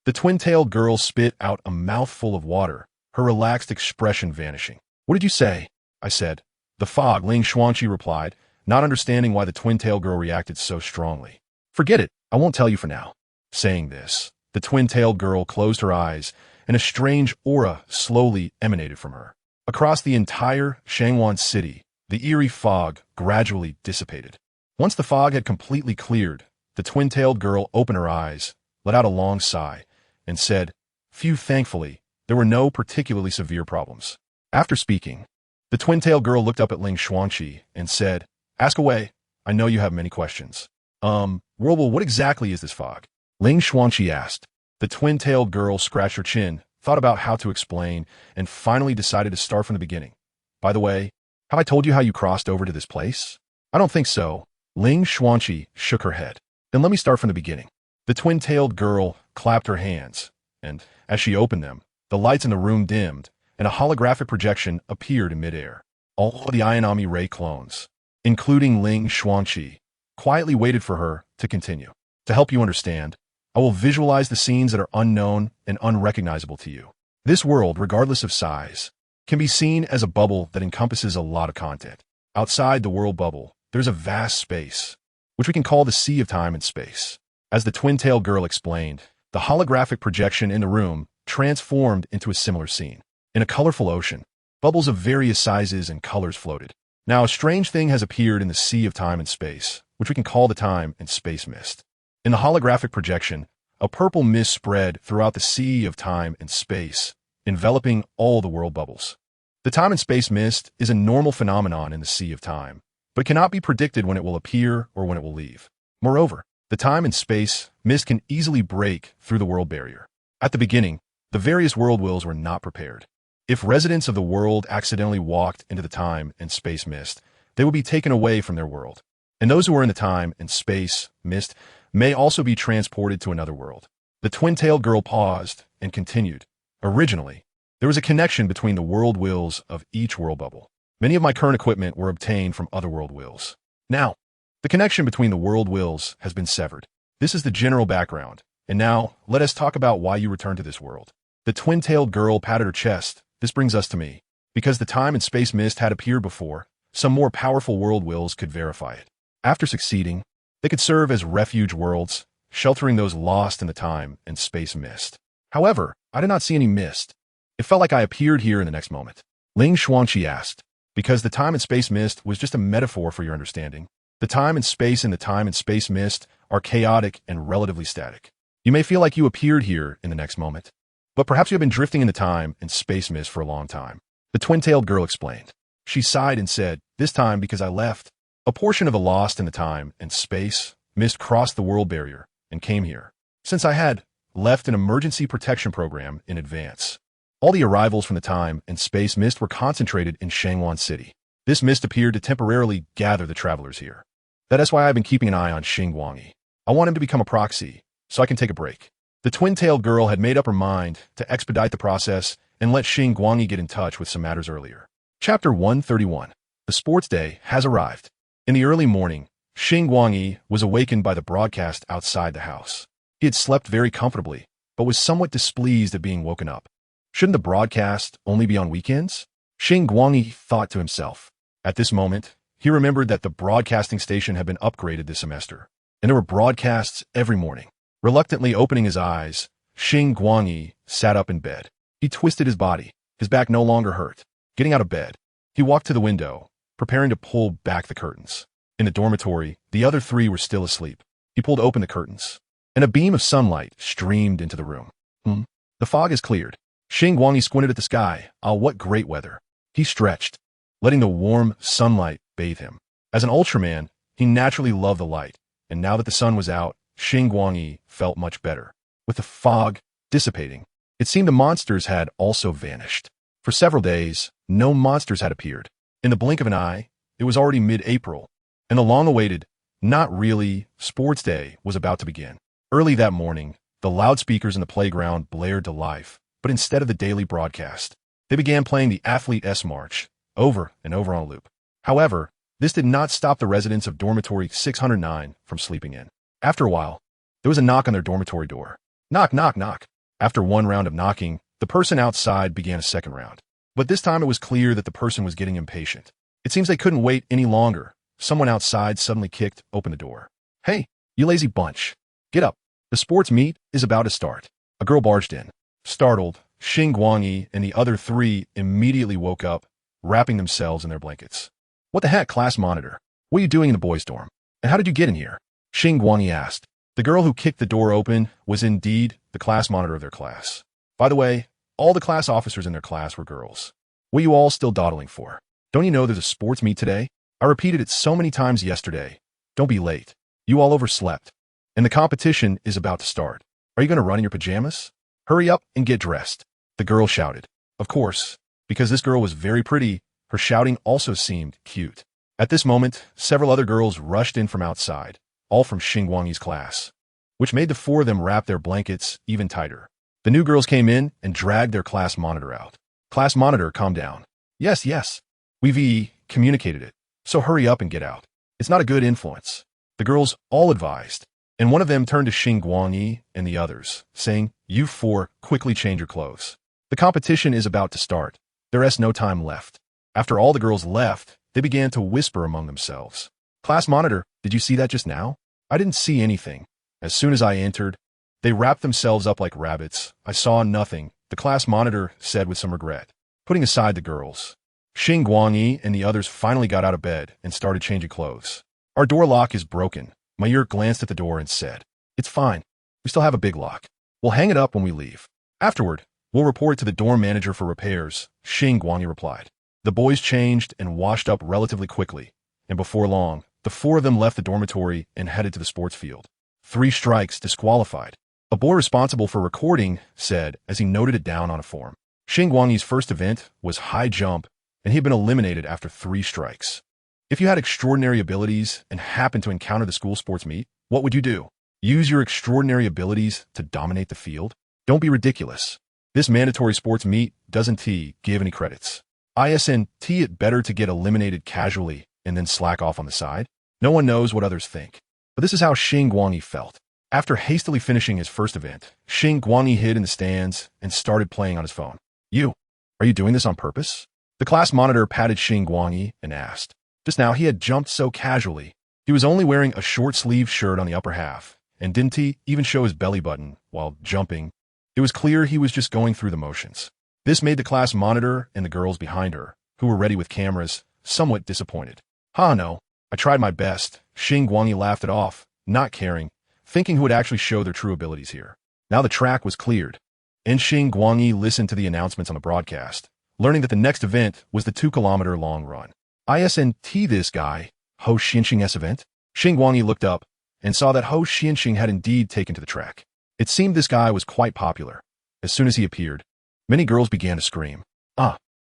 The twin-tailed girl spit out a mouthful of water, her relaxed expression vanishing. What did you say? I said. The fog, Ling Xuanqi replied, not understanding why the twin-tailed girl reacted so strongly. Forget it, I won't tell you for now. Saying this, the twin-tailed girl closed her eyes, and a strange aura slowly emanated from her. Across the entire Xingguang City, the eerie fog gradually dissipated. Once the fog had completely cleared, the twin-tailed girl opened her eyes, let out a long sigh, and said, "Phew, thankfully, there were no particularly severe problems." After speaking, the twin-tailed girl looked up at Ling Xuanqi and said, "Ask away. I know you have many questions." Whirlpool, what exactly is this fog? Ling Xuanqi asked. The twin-tailed girl scratched her chin, thought about how to explain, and finally decided to start from the beginning. By the way, have I told you how you crossed over to this place? I don't think so. Ling Xuanqi shook her head. Then let me start from the beginning. The twin-tailed girl clapped her hands, and as she opened them, the lights in the room dimmed, and a holographic projection appeared in midair. All the Ayanami Ray clones, including Ling Xuanqi, quietly waited for her to continue. To help you understand, I will visualize the scenes that are unknown and unrecognizable to you. This world, regardless of size, can be seen as a bubble that encompasses a lot of content. Outside the world bubble, there's a vast space, which we can call the Sea of Time and Space. As the twin-tailed girl explained, the holographic projection in the room transformed into a similar scene. In a colorful ocean, bubbles of various sizes and colors floated. Now, a strange thing has appeared in the Sea of Time and Space, which we can call the Time and Space Mist. In the holographic projection, a purple mist spread throughout the Sea of Time and Space, enveloping all the world bubbles. The Time and Space Mist is a normal phenomenon in the Sea of Time, but it cannot be predicted when it will appear or when it will leave. Moreover, the Time and Space Mist can easily break through the world barrier. At the beginning, the various world wheels were not prepared. If residents of the world accidentally walked into the Time and Space Mist, they would be taken away from their world. And those who are in the Time and Space Mist may also be transported to another world. The twin-tailed girl paused and continued. Originally, there was a connection between the world wheels of each world bubble. Many of my current equipment were obtained from other world wheels. Now, the connection between the world wheels has been severed. This is the general background. And now, let us talk about why you returned to this world. The twin-tailed girl patted her chest. This brings us to me. Because the Time and Space Mist had appeared before, some more powerful world wheels could verify it. After succeeding, they could serve as refuge worlds, sheltering those lost in the Time and Space Mist. However, I did not see any mist. It felt like I appeared here in the next moment. Ling Xuanqi asked, because the Time and Space Mist was just a metaphor for your understanding. The time and space in the Time and Space Mist are chaotic and relatively static. You may feel like you appeared here in the next moment, but perhaps you have been drifting in the Time and Space Mist for a long time. The twin-tailed girl explained. She sighed and said, this time because I left. A portion of the lost in the Time and Space Mist crossed the world barrier and came here. Since I had left an emergency protection program in advance, all the arrivals from the Time and Space Mist were concentrated in Xingguang City. This mist appeared to temporarily gather the travelers here. That is why I've been keeping an eye on Xingguang. I want him to become a proxy, so I can take a break. The twin-tailed girl had made up her mind to expedite the process and let Xingguang get in touch with some matters earlier. Chapter 131. The sports day has arrived. In the early morning, Xingguang was awakened by the broadcast outside the house. He had slept very comfortably, but was somewhat displeased at being woken up. Shouldn't the broadcast only be on weekends? Xingguang thought to himself. At this moment, he remembered that the broadcasting station had been upgraded this semester, and there were broadcasts every morning. Reluctantly opening his eyes, Xingguang sat up in bed. He twisted his body. His back no longer hurt. Getting out of bed, he walked to the window, preparing to pull back the curtains. In the dormitory, the other three were still asleep. He pulled open the curtains, and a beam of sunlight streamed into the room. The fog has cleared. Xingguang squinted at the sky. Ah, what great weather. He stretched, letting the warm sunlight bathe him. As an Ultraman, he naturally loved the light, and now that the sun was out, Xingguang felt much better. With the fog dissipating, it seemed the monsters had also vanished. For several days, no monsters had appeared. In the blink of an eye, it was already mid-April, and the long-awaited, not really, sports day was about to begin. Early that morning, the loudspeakers in the playground blared to life, but instead of the daily broadcast, they began playing the Athlete S March over and over on a loop. However, this did not stop the residents of dormitory 609 from sleeping in. After a while, there was a knock on their dormitory door. Knock, knock, knock. After one round of knocking, the person outside began a second round. But this time it was clear that the person was getting impatient. It seems they couldn't wait any longer. Someone outside suddenly kicked open the door. Hey, you lazy bunch. Get up. The sports meet is about to start. A girl barged in. Startled, Xingguang and the other three immediately woke up, wrapping themselves in their blankets. What the heck, class monitor? What are you doing in the boys' dorm? And how did you get in here? Xingguang asked. The girl who kicked the door open was indeed the class monitor of their class. By the way, all the class officers in their class were girls. What are you all still dawdling for? Don't you know there's a sports meet today? I repeated it so many times yesterday. Don't be late. You all overslept. And the competition is about to start. Are you going to run in your pajamas? Hurry up and get dressed. The girl shouted. Of course, because this girl was very pretty, her shouting also seemed cute. At this moment, several other girls rushed in from outside, all from Xingguang's class, which made the four of them wrap their blankets even tighter. The new girls came in and dragged their class monitor out. Class monitor, calm down. Yes, yes. We've communicated it. So hurry up and get out. It's not a good influence. The girls all advised, and one of them turned to Xingguang and the others, saying, You four, quickly change your clothes. The competition is about to start. There is no time left. After all the girls left, they began to whisper among themselves. Class monitor, did you see that just now? I didn't see anything. As soon as I entered, they wrapped themselves up like rabbits. I saw nothing, the class monitor said with some regret. Putting aside the girls, Xingguang and the others finally got out of bed and started changing clothes. Our door lock is broken. Mayur glanced at the door and said, It's fine. We still have a big lock. We'll hang it up when we leave. Afterward, we'll report to the dorm manager for repairs, Xingguang replied. The boys changed and washed up relatively quickly, and before long, the four of them left the dormitory and headed to the sports field. 3 strikes disqualified. A boy responsible for recording said as he noted it down on a form. Xingguang's first event was high jump, and he had been eliminated after 3 strikes. If you had extraordinary abilities and happened to encounter the school sports meet, what would you do? Use your extraordinary abilities to dominate the field? Don't be ridiculous. This mandatory sports meet doesn't give any credits. Isn't it better to get eliminated casually and then slack off on the side? No one knows what others think. But this is how Xingguang felt. After hastily finishing his first event, Xingguang hid in the stands and started playing on his phone. Are you doing this on purpose? The class monitor patted Xingguang and asked. Just now he had jumped so casually. He was only wearing a short-sleeved shirt on the upper half, and didn't even show his belly button while jumping. It was clear he was just going through the motions. This made the class monitor and the girls behind her, who were ready with cameras, somewhat disappointed. No, I tried my best. Xingguang laughed it off, not caring, thinking who would actually show their true abilities here. Now the track was cleared, and Xingguang listened to the announcements on the broadcast, learning that the next event was the 2-kilometer long run. Isn't this guy, Ho Xianxing's event? Xingguang looked up and saw that Ho Xianxing had indeed taken to the track. It seemed this guy was quite popular. As soon as he appeared, many girls began to scream.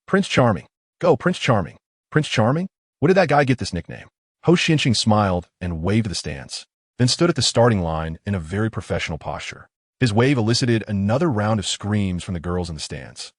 Prince Charming. Go, Prince Charming. Prince Charming? Where did that guy get this nickname? Ho Xianxing smiled and waved to the stands, then stood at the starting line in a very professional posture. His wave elicited another round of screams from the girls in the stands.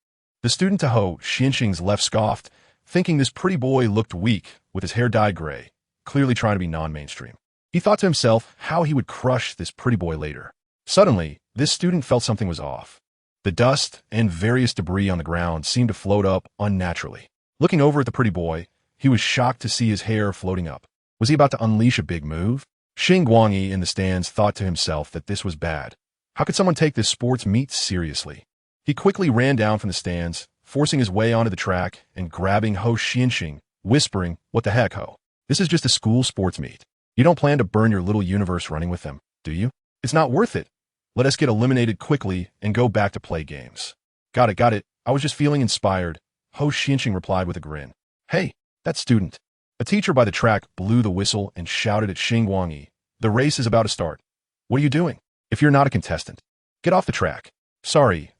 The student to Ho Xianxing's left scoffed, thinking this pretty boy looked weak with his hair dyed gray, clearly trying to be non-mainstream. He thought to himself how he would crush this pretty boy later. Suddenly, this student felt something was off. The dust and various debris on the ground seemed to float up unnaturally. Looking over at the pretty boy, he was shocked to see his hair floating up. Was he about to unleash a big move? Xingguang in the stands thought to himself that this was bad. How could someone take this sports meet seriously? He quickly ran down from the stands, forcing his way onto the track and grabbing Ho Xianxing, whispering, What the heck, Ho? This is just a school sports meet. You don't plan to burn your little universe running with them, do you? It's not worth it. Let us get eliminated quickly and go back to play games. Got it. I was just feeling inspired. Ho Xianxing replied with a grin. Hey, that student. A teacher by the track blew the whistle and shouted at Xingguang. The race is about to start. What are you doing? If you're not a contestant, get off the track. Sorry.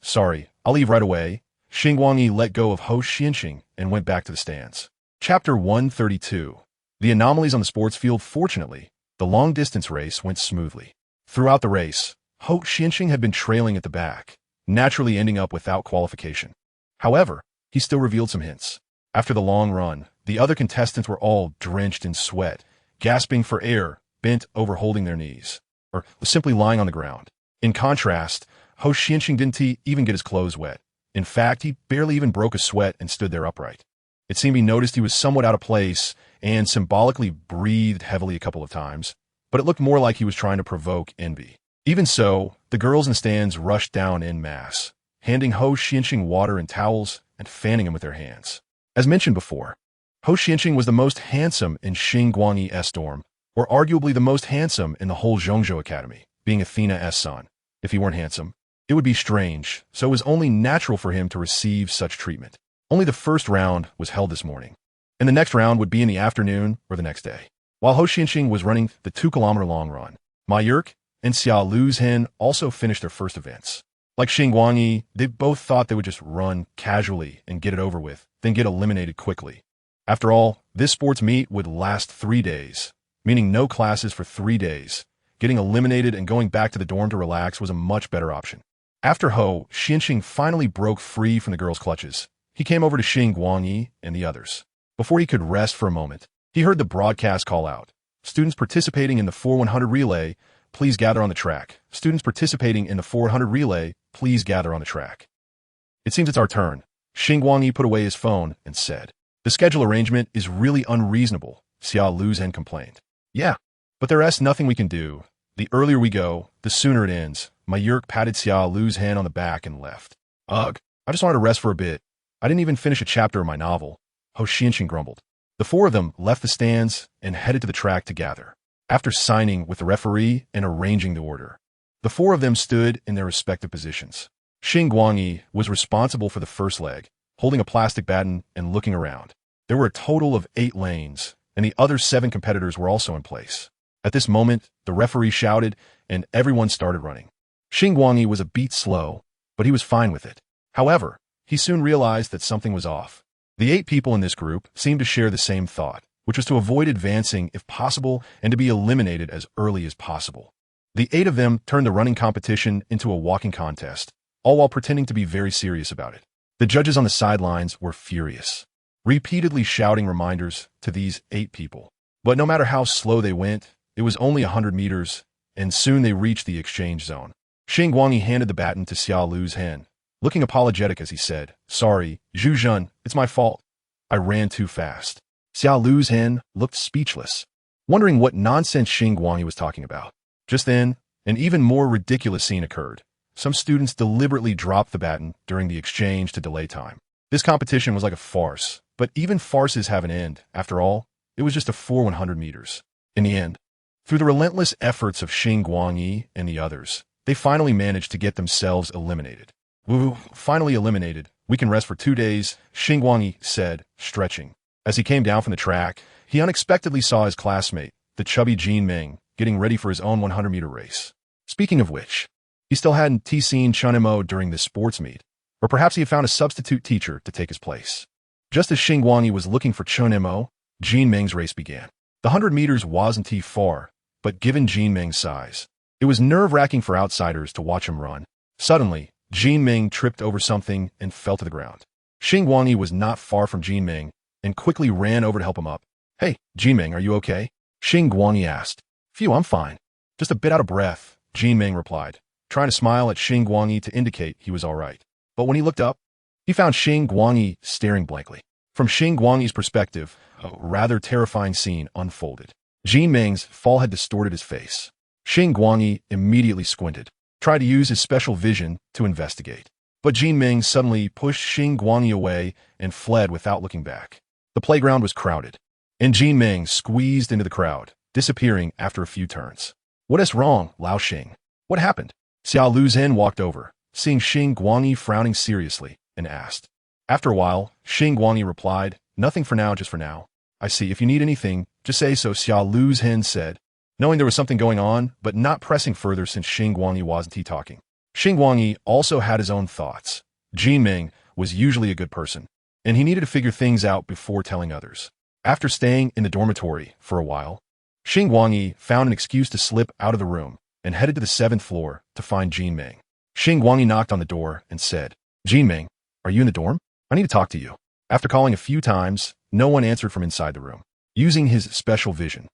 I'll leave right away. Xingguang let go of Ho Xianxing and went back to the stands. Chapter 132. The anomalies on the sports field. Fortunately, the long-distance race went smoothly. Throughout the race, Ho Xianxing had been trailing at the back, naturally ending up without qualification. However, he still revealed some hints. After the long run, the other contestants were all drenched in sweat, gasping for air, bent over holding their knees, or simply lying on the ground. In contrast, Ho Xianxing didn't even get his clothes wet. In fact, he barely even broke a sweat and stood there upright. It seemed he noticed he was somewhat out of place and symbolically breathed heavily a couple of times, but it looked more like he was trying to provoke envy. Even so, the girls in the stands rushed down en masse, handing Ho Xianxing water and towels and fanning him with their hands. As mentioned before, Ho Xianxing was the most handsome in Xingguang S-Dorm, or arguably the most handsome in the whole Zhongzhou Academy, being Athena S-Son. If he weren't handsome, it would be strange, so it was only natural for him to receive such treatment. Only the first round was held this morning, and the next round would be in the afternoon or the next day. While Ho Xianxing was running the 2-kilometer long run, Ma Yurk and Xia Luzhen also finished their first events. Like Xingguang, they both thought they would just run casually and get it over with, then get eliminated quickly. After all, this sports meet would last 3 days, meaning no classes for 3 days. Getting eliminated and going back to the dorm to relax was a much better option. After Ho Xianxing finally broke free from the girls' clutches, he came over to Xingguang and the others. Before he could rest for a moment, he heard the broadcast call out, "Students participating in the 4-100 relay, please gather on the track. Students participating in the 400 relay, please gather on the track." "It seems it's our turn." Xingguang put away his phone and said, "The schedule arrangement is really unreasonable," Xia Luzhen complained. "Yeah, but there's nothing we can do. The earlier we go, the sooner it ends." Mayurk patted Xia Luzhen on the back and left. "Ugh, I just wanted to rest for a bit. I didn't even finish a chapter of my novel," Ho Xianxing grumbled. The four of them left the stands and headed to the track to gather. After signing with the referee and arranging the order, the four of them stood in their respective positions. Xingguang was responsible for the first leg, holding a plastic baton and looking around. There were a total of 8 lanes, and the other 7 competitors were also in place. At this moment, the referee shouted, and everyone started running. Xingguang was a beat slow, but he was fine with it. However, he soon realized that something was off. The 8 people in this group seemed to share the same thought, which was to avoid advancing if possible and to be eliminated as early as possible. The 8 of them turned the running competition into a walking contest, all while pretending to be very serious about it. The judges on the sidelines were furious, repeatedly shouting reminders to these 8 people. But no matter how slow they went, it was only 100 meters, and soon they reached the exchange zone. Xingguang handed the baton to Xia Luzhen, looking apologetic as he said, "Sorry, Zhu Zhen, it's my fault. I ran too fast." Xia Luzhen looked speechless, wondering what nonsense Xingguang was talking about. Just then, an even more ridiculous scene occurred. Some students deliberately dropped the baton during the exchange to delay time. This competition was like a farce, but even farces have an end. After all, it was just a 4-100 meters. In the end, through the relentless efforts of Xingguang and the others, they finally managed to get themselves eliminated. "Woo, finally eliminated. We can rest for 2 days, Xingguang said, stretching. As he came down from the track, he unexpectedly saw his classmate, the chubby Jin Ming, getting ready for his own 100-meter race. Speaking of which, he still hadn't seen Chunemo during this sports meet, or perhaps he had found a substitute teacher to take his place. Just as Xingguang was looking for Chunemo, Jin Ming's race began. The 100 meters wasn't far, but given Jin Ming's size, it was nerve-wracking for outsiders to watch him run. Suddenly, Jin Ming tripped over something and fell to the ground. Xingguang was not far from Jin Ming and quickly ran over to help him up. "Hey, Jin Ming, are you okay?" Xingguang asked. "Phew, I'm fine. Just a bit out of breath," Jin Ming replied, trying to smile at Xingguang to indicate he was all right. But when he looked up, he found Xingguang staring blankly. From Xingguang's perspective, a rather terrifying scene unfolded. Jin Ming's fall had distorted his face. Xingguang immediately squinted, tried to use his special vision to investigate. But Jin Ming suddenly pushed Xingguang away and fled without looking back. The playground was crowded, and Jin Ming squeezed into the crowd, disappearing after a few turns. "What is wrong, Lao Xing? What happened?" Xia Luzhen walked over, seeing Xingguang frowning seriously, and asked. After a while, Xingguang replied, "Nothing for now, just for now. I see. If you need anything, just say so," Xia Luzhen said, knowing there was something going on, but not pressing further since Xingguang wasn't talking. Xingguang also had his own thoughts. Jin Ming was usually a good person, and he needed to figure things out before telling others. After staying in the dormitory for a while, Xingguang found an excuse to slip out of the room and headed to the 7th floor to find Jin Ming. Xingguang knocked on the door and said, "Jin Ming, are you in the dorm? I need to talk to you." After calling a few times, no one answered from inside the room. Using his special vision,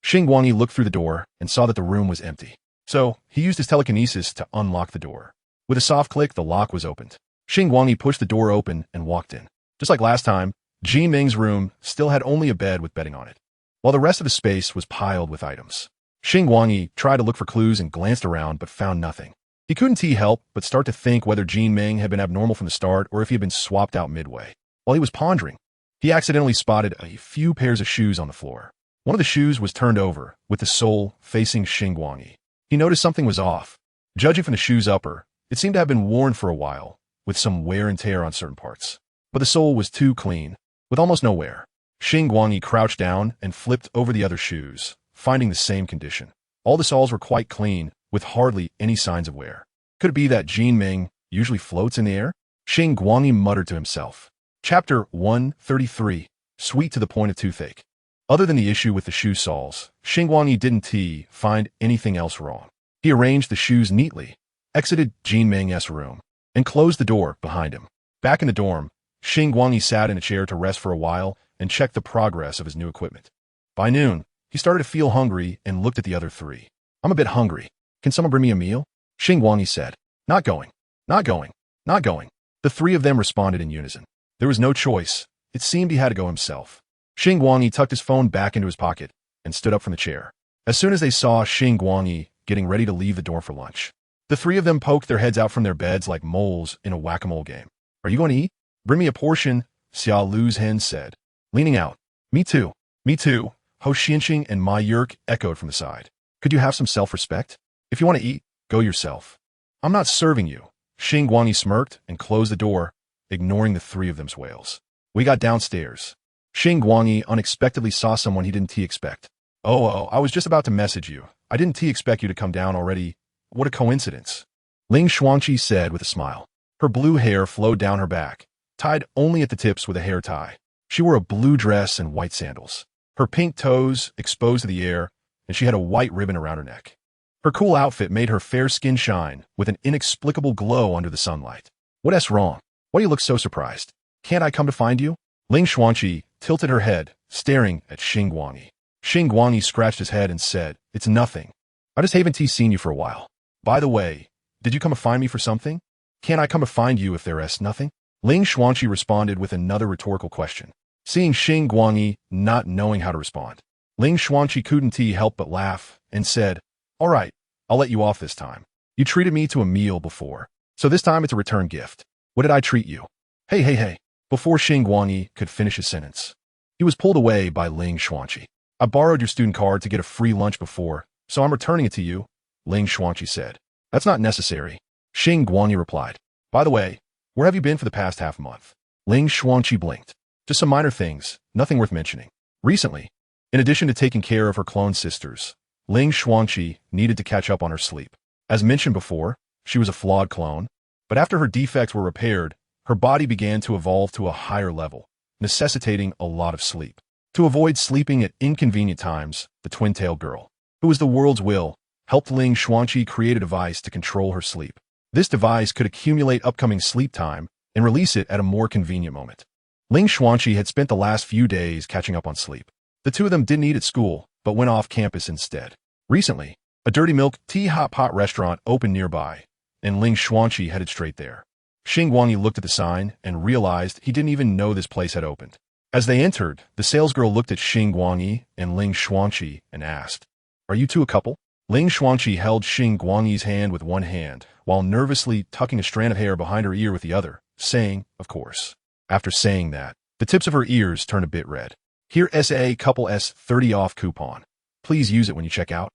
Xingguang looked through the door and saw that the room was empty. So, he used his telekinesis to unlock the door. With a soft click, the lock was opened. Xingguang pushed the door open and walked in. Just like last time, Ji Ming's room still had only a bed with bedding on it, while the rest of the space was piled with items. Xingguang tried to look for clues and glanced around but found nothing. He couldn't help but start to think whether Ji Ming had been abnormal from the start or if he had been swapped out midway. While he was pondering, he accidentally spotted a few pairs of shoes on the floor. One of the shoes was turned over, with the sole facing Xingguang. He noticed something was off. Judging from the shoe's upper, it seemed to have been worn for a while, with some wear and tear on certain parts. But the sole was too clean, with almost no wear. Xingguang crouched down and flipped over the other shoes, finding the same condition. All the soles were quite clean, with hardly any signs of wear. Could it be that Ji Ming usually floats in the air? Xingguang muttered to himself. Chapter 133, Sweet to the Point of Toothache. Other than the issue with the shoe soles, Xingguang didn't find anything else wrong. He arranged the shoes neatly, exited Ji Ming's room, and closed the door behind him. Back in the dorm, Xingguang sat in a chair to rest for a while and checked the progress of his new equipment. By noon, he started to feel hungry and looked at the other three. I'm a bit hungry. Can someone bring me a meal? Xingguang said. Not going. Not going. Not going. The three of them responded in unison. There was no choice. It seemed he had to go himself. Xingguang tucked his phone back into his pocket and stood up from the chair. As soon as they saw Xingguang getting ready to leave the dorm for lunch, the three of them poked their heads out from their beds like moles in a whack-a-mole game. Are you going to eat? Bring me a portion, Xia Lu's hen said, leaning out. Me too. Me too, Ho Xianqing and Ma Yurk echoed from the side. Could you have some self-respect? If you want to eat, go yourself. I'm not serving you. Xingguang smirked and closed the door, ignoring the three of them's wails. We got downstairs. Xingguang unexpectedly saw someone he didn't expect. Oh, I was just about to message you. I didn't expect you to come down already. What a coincidence. Ling Xuanqi said with a smile. Her blue hair flowed down her back, tied only at the tips with a hair tie. She wore a blue dress and white sandals. Her pink toes exposed to the air, and she had a white ribbon around her neck. Her cool outfit made her fair skin shine with an inexplicable glow under the sunlight. What's wrong? Why do you look so surprised? Can't I come to find you? Ling Xuanqi tilted her head, staring at Xingguang. Xingguang scratched his head and said, It's nothing. I just haven't seen you for a while. By the way, did you come to find me for something? Can't I come to find you if there's nothing? Ling Xuanqi responded with another rhetorical question. Seeing Xingguang not knowing how to respond, Ling Xuanqi couldn't help but laugh and said, All right, I'll let you off this time. You treated me to a meal before, so this time it's a return gift. What did I treat you? Hey. Before Xingguang could finish his sentence, he was pulled away by Ling Xuanqi. I borrowed your student card to get a free lunch before, so I'm returning it to you, Ling Xuanqi said. That's not necessary, Xingguang replied. By the way, where have you been for the past half month? Ling Xuanqi blinked. Just some minor things, nothing worth mentioning. Recently, in addition to taking care of her clone sisters, Ling Xuanqi needed to catch up on her sleep. As mentioned before, she was a flawed clone, but after her defects were repaired, her body began to evolve to a higher level, necessitating a lot of sleep. To avoid sleeping at inconvenient times, the twin-tailed girl, who was the world's will, helped Ling Xuanqi create a device to control her sleep. This device could accumulate upcoming sleep time and release it at a more convenient moment. Ling Xuanqi had spent the last few days catching up on sleep. The two of them didn't eat at school, but went off campus instead. Recently, a dirty milk tea hot pot restaurant opened nearby, and Ling Xuanqi headed straight there. Xingguang looked at the sign and realized he didn't even know this place had opened. As they entered, the salesgirl looked at Xingguang and Ling Xuanqi and asked, Are you two a couple? Ling Xuanqi held Xingguang's hand with one hand, while nervously tucking a strand of hair behind her ear with the other, saying, Of course. After saying that, the tips of her ears turned a bit red. Here SA couple S 30 off coupon. Please use it when you check out.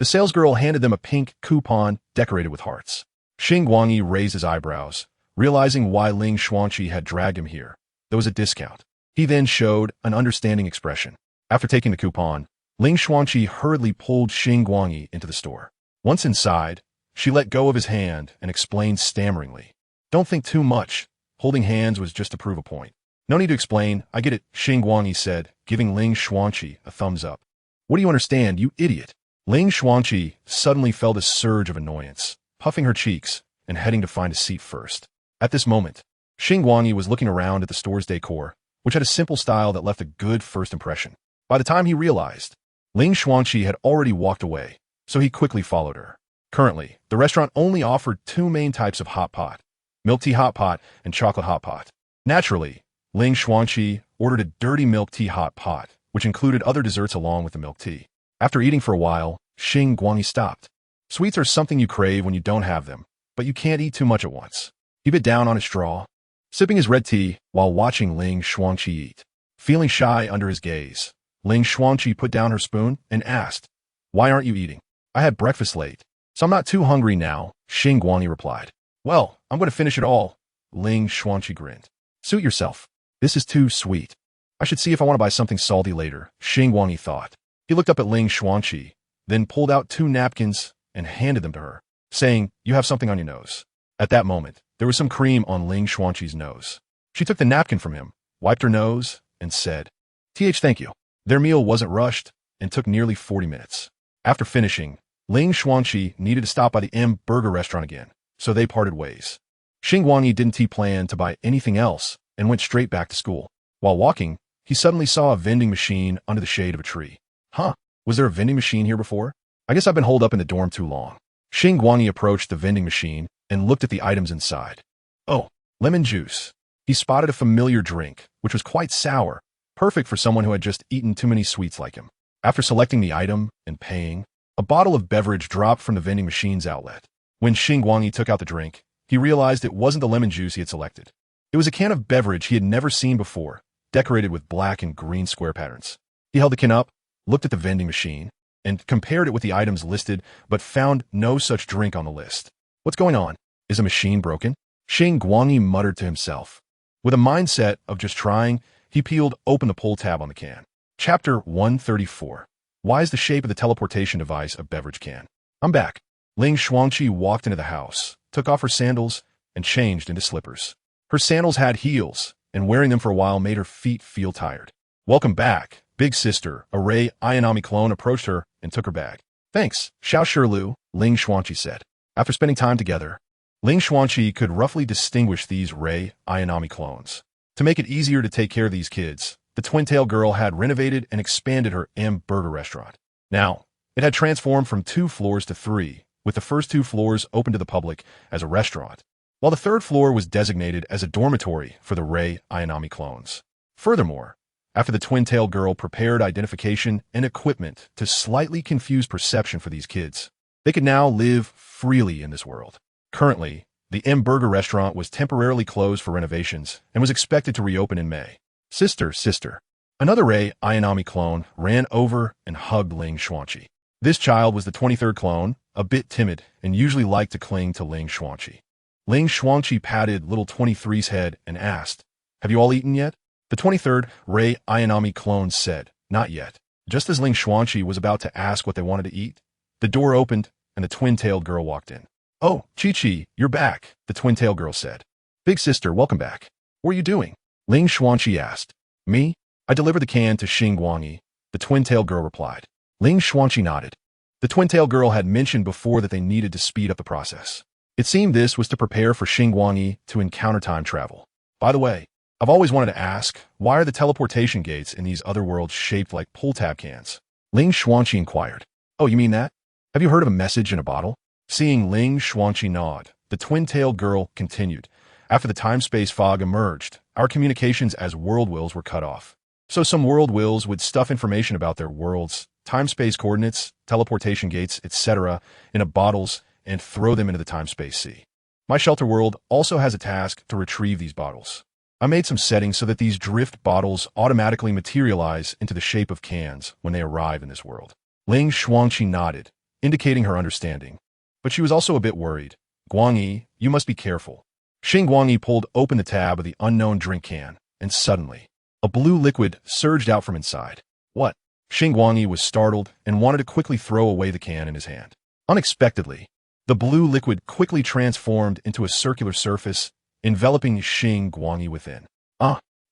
The salesgirl handed them a pink coupon decorated with hearts. Xingguang raised his eyebrows, realizing why Ling Xuanqi had dragged him here. There was a discount. He then showed an understanding expression. After taking the coupon, Ling Xuanqi hurriedly pulled Xingguang into the store. Once inside, she let go of his hand and explained stammeringly. Don't think too much. Holding hands was just to prove a point. No need to explain. I get it, Xingguang said, giving Ling Xuanqi a thumbs up. What do you understand, you idiot? Ling Xuanqi suddenly felt a surge of annoyance, puffing her cheeks and heading to find a seat first. At this moment, Xingguang was looking around at the store's decor which had a simple style that left a good first impression. By the time he realized, Ling Xuanqi had already walked away, so he quickly followed her. Currently, the restaurant only offered two main types of hot pot, milk tea hot pot and chocolate hot pot. Naturally, Ling Xuanqi ordered a dirty milk tea hot pot, which included other desserts along with the milk tea. After eating for a while, Xingguang stopped. Sweets are something you crave when you don't have them, but you can't eat too much at once. He bit down on his straw, sipping his red tea while watching Ling Xuanqi eat. Feeling shy under his gaze, Ling Xuanqi put down her spoon and asked, "Why aren't you eating?" "I had breakfast late, so I'm not too hungry now," Xingguang replied. "Well, I'm going to finish it all." Ling Xuanqi grinned. "Suit yourself. This is too sweet. I should see if I want to buy something salty later," Xingguang thought. He looked up at Ling Xuanqi, then pulled out two napkins and handed them to her, saying, "You have something on your nose." At that moment, there was some cream on Ling Xuanqi's nose. She took the napkin from him, wiped her nose, and said, Thank you." Their meal wasn't rushed and took nearly 40 minutes. After finishing, Ling Xuanqi needed to stop by the Burger restaurant again, so they parted ways. Xingguang didn't plan to buy anything else and went straight back to school. While walking, he suddenly saw a vending machine under the shade of a tree. "Huh, was there a vending machine here before? I guess I've been holed up in the dorm too long." Xingguang approached the vending machine and looked at the items inside. Oh, lemon juice. He spotted a familiar drink, which was quite sour, perfect for someone who had just eaten too many sweets like him. After selecting the item and paying, a bottle of beverage dropped from the vending machine's outlet. When Xingguang took out the drink, he realized it wasn't the lemon juice he had selected. It was a can of beverage he had never seen before, decorated with black and green square patterns. He held the can up, looked at the vending machine, and compared it with the items listed, but found no such drink on the list. "What's going on? Is a machine broken?" Xingguang muttered to himself. With a mindset of just trying, he peeled open the pull tab on the can. Chapter 134. Why is the shape of the teleportation device a beverage can? "I'm back." Ling Xuanqi walked into the house, took off her sandals, and changed into slippers. Her sandals had heels, and wearing them for a while made her feet feel tired. "Welcome back, big sister." A Ray Ayanami clone approached her and took her bag. "Thanks, Xiao Shilu," Ling Xuanqi said. After spending time together, Ling Xuanqi could roughly distinguish these Ray Ayanami clones. To make it easier to take care of these kids, the twin-tail girl had renovated and expanded her Burger restaurant. Now, it had transformed from 2 floors to 3, with the first 2 floors open to the public as a restaurant, while the 3rd floor was designated as a dormitory for the Ray Ayanami clones. Furthermore, after the twin-tail girl prepared identification and equipment to slightly confuse perception for these kids, they could now live freely in this world. Currently, the Burger restaurant was temporarily closed for renovations and was expected to reopen in May. Sister. Another Ray Ayanami clone ran over and hugged Ling Xuanqi. This child was the 23rd clone, a bit timid, and usually liked to cling to Ling Xuanqi. Ling Xuanqi patted little 23's head and asked, "Have you all eaten yet?" The 23rd Ray Ayanami clone said, "Not yet." Just as Ling Xuanqi was about to ask what they wanted to eat, the door opened and the twin-tailed girl walked in. "Oh, Chi-Chi, you're back," the twin-tailed girl said. "Big sister, welcome back. What are you doing?" Ling Xuanqi asked. "Me? I delivered the can to Xingguang," the twin-tailed girl replied. Ling Xuanqi nodded. The twin-tailed girl had mentioned before that they needed to speed up the process. It seemed this was to prepare for Xingguang to encounter time travel. "By the way, I've always wanted to ask, why are the teleportation gates in these other worlds shaped like pull-tab cans?" Ling Xuanqi inquired. "Oh, you mean that? Have you heard of a message in a bottle?" Seeing Ling Xuanqi nod, the twin-tailed girl continued. "After the time-space fog emerged, our communications as world wills were cut off. So some world wills would stuff information about their worlds, time-space coordinates, teleportation gates, etc. into bottles and throw them into the time-space sea. My shelter world also has a task to retrieve these bottles. I made some settings so that these drift bottles automatically materialize into the shape of cans when they arrive in this world." Ling Xuanqi nodded, indicating her understanding. But she was also a bit worried. "Guangyi, you must be careful." Xingguang pulled open the tab of the unknown drink can, and suddenly, a blue liquid surged out from inside. "What?" Xingguang was startled and wanted to quickly throw away the can in his hand. Unexpectedly, the blue liquid quickly transformed into a circular surface, enveloping Xingguang within.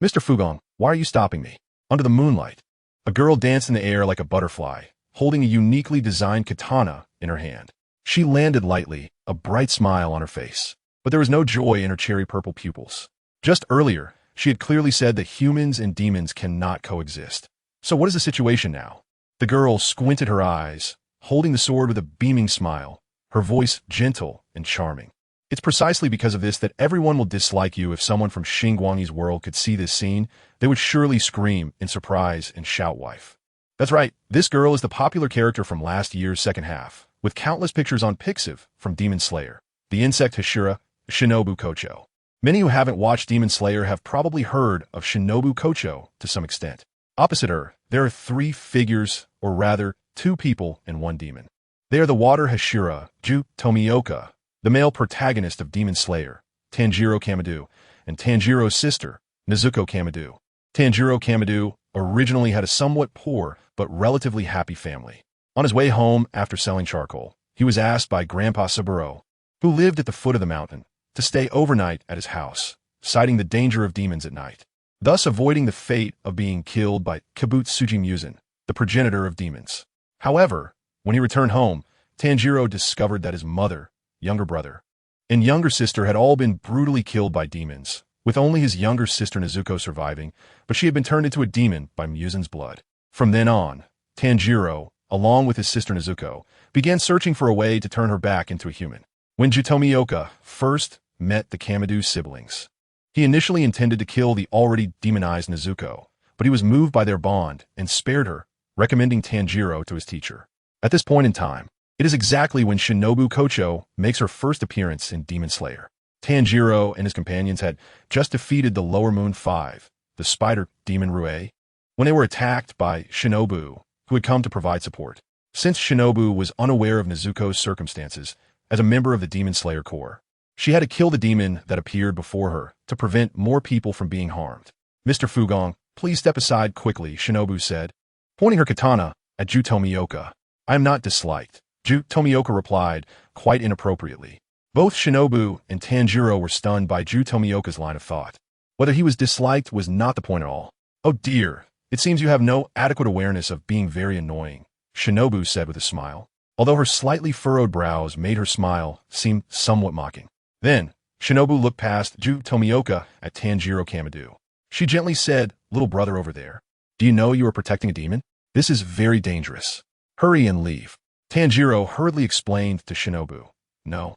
Mr. Fugong, why are you stopping me?" Under the moonlight, a girl danced in the air like a butterfly, holding a uniquely designed katana in her hand. She landed lightly, a bright smile on her face, but there was no joy in her cherry-purple pupils. Just earlier, She had clearly said that humans and demons cannot coexist. So what is the situation now? The girl squinted her eyes, holding the sword with a beaming smile, her voice gentle and charming. It's precisely because of this that everyone will dislike you. If someone from Xingguang's world could see this scene, they would surely scream in surprise and shout wife. That's right, this girl is the popular character from last year's second half, with countless pictures on Pixiv from Demon Slayer, the insect Hashira, Shinobu Kocho. Many who haven't watched Demon Slayer have probably heard of Shinobu Kocho to some extent. Opposite her, there are three figures, or rather, two people and one demon. They are the water Hashira, Ju Tomioka, the male protagonist of Demon Slayer, Tanjiro Kamado, and Tanjiro's sister, Nezuko Kamado. Tanjiro Kamado originally had a somewhat poor but relatively happy family. On his way home after selling charcoal, he was asked by Grandpa Saburo, who lived at the foot of the mountain, to stay overnight at his house, citing the danger of demons at night, thus avoiding the fate of being killed by Kabutsuji Musen, the progenitor of demons. However, when he returned home, Tanjiro discovered that his mother, younger brother, and younger sister had all been brutally killed by demons, with only his younger sister Nezuko surviving, but she had been turned into a demon by Musen's blood. From then on, Tanjiro, along with his sister Nezuko, began searching for a way to turn her back into a human. When Jutomioka first met the Kamado siblings, he initially intended to kill the already demonized Nezuko, but he was moved by their bond and spared her, recommending Tanjiro to his teacher. At this point in time, it is exactly when Shinobu Kocho makes her first appearance in Demon Slayer. Tanjiro and his companions had just defeated the Lower Moon 5, the spider demon Rue, when they were attacked by Shinobu, who had come to provide support. Since Shinobu was unaware of Nezuko's circumstances as a member of the Demon Slayer Corps, she had to kill the demon that appeared before her to prevent more people from being harmed. Mr. Fugong, please step aside quickly, Shinobu said, pointing her katana at Ju Tomioka. I am not disliked, Ju Tomioka replied, quite inappropriately. Both Shinobu and Tanjiro were stunned by Ju Tomioka's line of thought. Whether he was disliked was not the point at all. Oh dear, it seems you have no adequate awareness of being very annoying, Shinobu said with a smile, although her slightly furrowed brows made her smile seem somewhat mocking. Then, Shinobu looked past Ju Tomioka at Tanjiro Kamado. She gently said, little brother over there, do you know you are protecting a demon? This is very dangerous. Hurry and leave. Tanjiro hurriedly explained to Shinobu. No,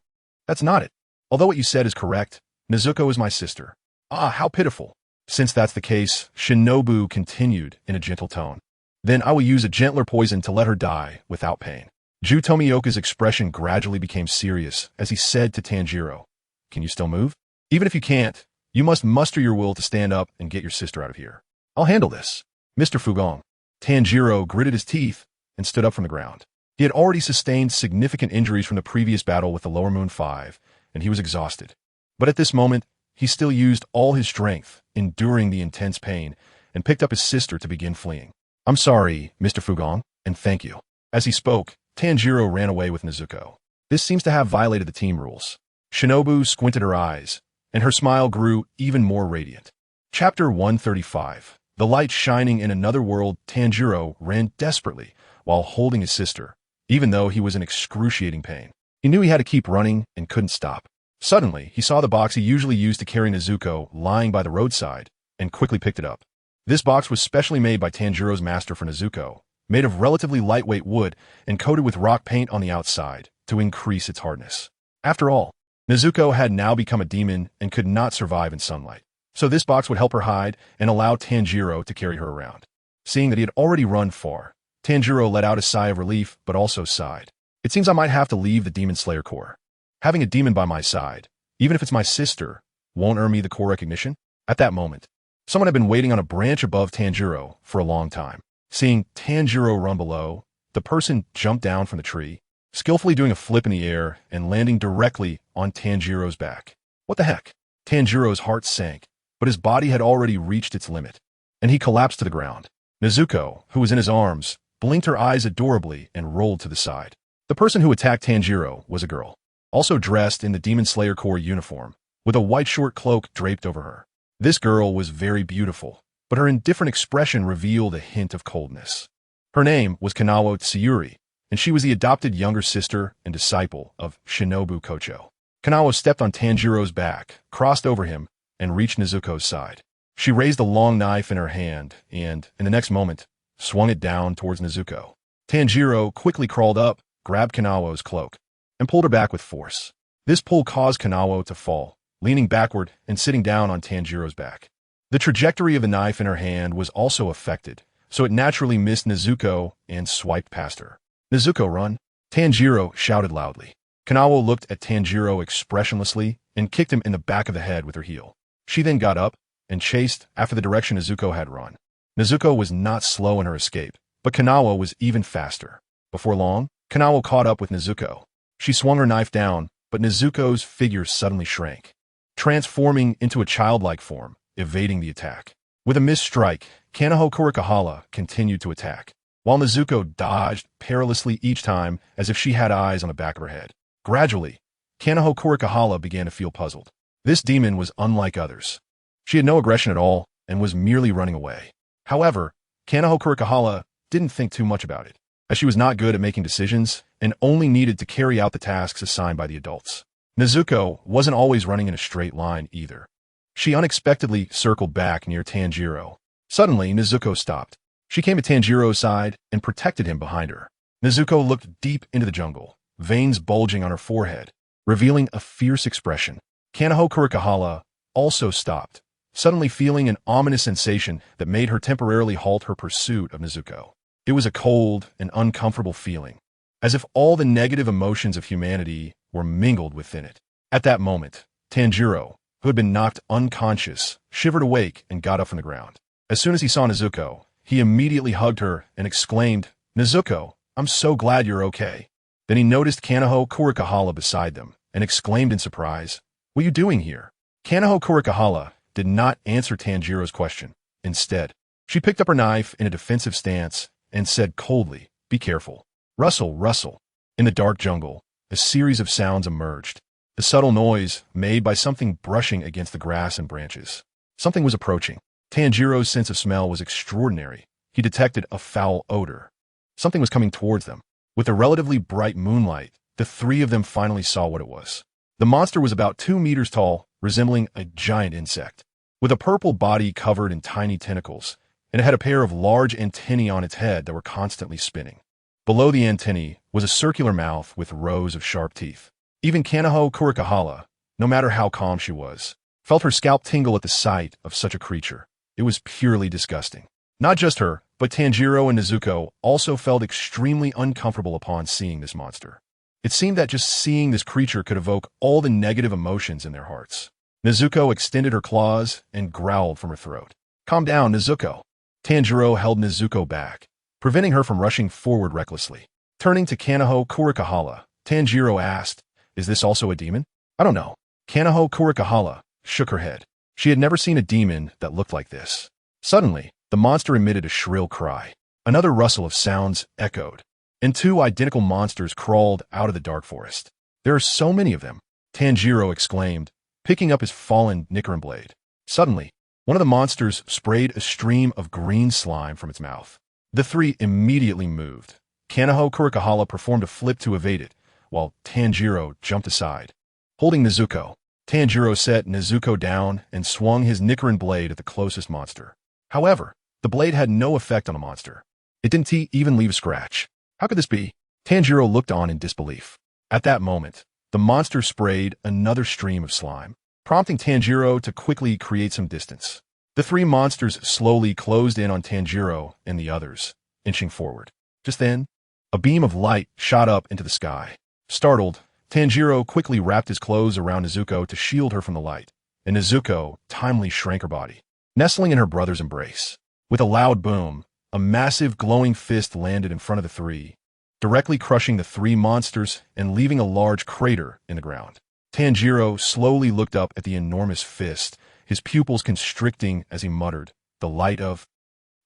that's not it. Although what you said is correct, Nezuko is my sister. Ah, how pitiful. Since that's the case, Shinobu continued in a gentle tone. Then I will use a gentler poison to let her die without pain. Ju Tomioka's expression gradually became serious as he said to Tanjiro, can you still move? Even if you can't, you must muster your will to stand up and get your sister out of here. I'll handle this. Mr. Fugong. Tanjiro gritted his teeth and stood up from the ground. He had already sustained significant injuries from the previous battle with the Lower Moon 5, and he was exhausted. But at this moment, he still used all his strength, enduring the intense pain, and picked up his sister to begin fleeing. I'm sorry, Mr. Fugong, and thank you. As he spoke, Tanjiro ran away with Nezuko. This seems to have violated the team rules. Shinobu squinted her eyes, and her smile grew even more radiant. Chapter 135. The light shining in another world. Tanjiro ran desperately while holding his sister, even though he was in excruciating pain. He knew he had to keep running and couldn't stop. Suddenly, he saw the box he usually used to carry Nezuko lying by the roadside and quickly picked it up. This box was specially made by Tanjiro's master for Nezuko, made of relatively lightweight wood and coated with rock paint on the outside to increase its hardness. After all, Nezuko had now become a demon and could not survive in sunlight, so this box would help her hide and allow Tanjiro to carry her around. Seeing that he had already run far, Tanjiro let out a sigh of relief but also sighed. It seems I might have to leave the Demon Slayer Corps. Having a demon by my side, even if it's my sister, won't earn me the Corps recognition. At that moment, someone had been waiting on a branch above Tanjiro for a long time. Seeing Tanjiro run below, the person jumped down from the tree, skillfully doing a flip in the air and landing directly on Tanjiro's back. What the heck? Tanjiro's heart sank, but his body had already reached its limit, and he collapsed to the ground. Nezuko, who was in his arms, blinked her eyes adorably and rolled to the side. The person who attacked Tanjiro was a girl, also dressed in the Demon Slayer Corps uniform, with a white short cloak draped over her. This girl was very beautiful, but her indifferent expression revealed a hint of coldness. Her name was Kanawa Tsuyuri, and she was the adopted younger sister and disciple of Shinobu Kocho. Kanawa stepped on Tanjiro's back, crossed over him, and reached Nezuko's side. She raised a long knife in her hand and, in the next moment, swung it down towards Nezuko. Tanjiro quickly crawled up, grabbed Kanawa's cloak, and pulled her back with force. This pull caused Kanawa to fall, leaning backward and sitting down on Tanjiro's back. The trajectory of the knife in her hand was also affected, so it naturally missed Nezuko and swiped past her. "Nezuko, run!" Tanjiro shouted loudly. Kanawa looked at Tanjiro expressionlessly and kicked him in the back of the head with her heel. She then got up and chased after the direction Nezuko had run. Nezuko was not slow in her escape, but Kanawa was even faster. Before long, Kanawa caught up with Nezuko. She swung her knife down, but Nezuko's figure suddenly shrank, transforming into a childlike form, evading the attack. With a missed strike, Kanoho Kurikahala continued to attack, while Nezuko dodged perilously each time as if she had eyes on the back of her head. Gradually, Kanoho Kurikahala began to feel puzzled. This demon was unlike others. She had no aggression at all and was merely running away. However, Kanoho Kurikahala didn't think too much about it, as she was not good at making decisions and only needed to carry out the tasks assigned by the adults. Nezuko wasn't always running in a straight line either. She unexpectedly circled back near Tanjiro. Suddenly, Nezuko stopped. She came to Tanjiro's side and protected him behind her. Nezuko looked deep into the jungle, veins bulging on her forehead, revealing a fierce expression. Kanoho Kurikahala also stopped, suddenly feeling an ominous sensation that made her temporarily halt her pursuit of Nezuko. It was a cold and uncomfortable feeling, as if all the negative emotions of humanity were mingled within it. At that moment, Tanjiro, who had been knocked unconscious, shivered awake and got up from the ground. As soon as he saw Nezuko, he immediately hugged her and exclaimed, "Nezuko, I'm so glad you're okay." Then he noticed Kanoho Kurikahala beside them and exclaimed in surprise, "What are you doing here?" Kanoho Kurikahala did not answer Tanjiro's question. Instead, she picked up her knife in a defensive stance and said coldly, "Be careful." Rustle, rustle. In the dark jungle, a series of sounds emerged. The subtle noise made by something brushing against the grass and branches. Something was approaching. Tanjiro's sense of smell was extraordinary. He detected a foul odor. Something was coming towards them. With the relatively bright moonlight, the three of them finally saw what it was. The monster was about 2 meters tall, resembling a giant insect, with a purple body covered in tiny tentacles, and it had a pair of large antennae on its head that were constantly spinning. Below the antennae was a circular mouth with rows of sharp teeth. Even Kanoho Kurikahala, no matter how calm she was, felt her scalp tingle at the sight of such a creature. It was purely disgusting. Not just her, but Tanjiro and Nezuko also felt extremely uncomfortable upon seeing this monster. It seemed that just seeing this creature could evoke all the negative emotions in their hearts. Nezuko extended her claws and growled from her throat. "Calm down, Nezuko." Tanjiro held Nezuko back, preventing her from rushing forward recklessly. Turning to Kanoho Kurikahala, Tanjiro asked, "Is this also a demon?" "I don't know." Kanoho Kurikahala shook her head. She had never seen a demon that looked like this. Suddenly, the monster emitted a shrill cry. Another rustle of sounds echoed, and 2 identical monsters crawled out of the dark forest. "There are so many of them," Tanjiro exclaimed, picking up his fallen Nichiren blade. Suddenly, one of the monsters sprayed a stream of green slime from its mouth. The 3 immediately moved. Kanoho Kurikahala performed a flip to evade it, while Tanjiro jumped aside. Holding Nezuko, Tanjiro set Nezuko down and swung his Nichiren blade at the closest monster. However, the blade had no effect on the monster. It didn't even leave a scratch. How could this be? Tanjiro looked on in disbelief. At that moment, the monster sprayed another stream of slime, prompting Tanjiro to quickly create some distance. The 3 monsters slowly closed in on Tanjiro and the others, inching forward. Just then, a beam of light shot up into the sky. Startled, Tanjiro quickly wrapped his clothes around Nezuko to shield her from the light, and Nezuko timely shrank her body, nestling in her brother's embrace. With a loud boom, a massive glowing fist landed in front of the 3, directly crushing the 3 monsters and leaving a large crater in the ground. Tanjiro slowly looked up at the enormous fist, his pupils constricting as he muttered, "The light of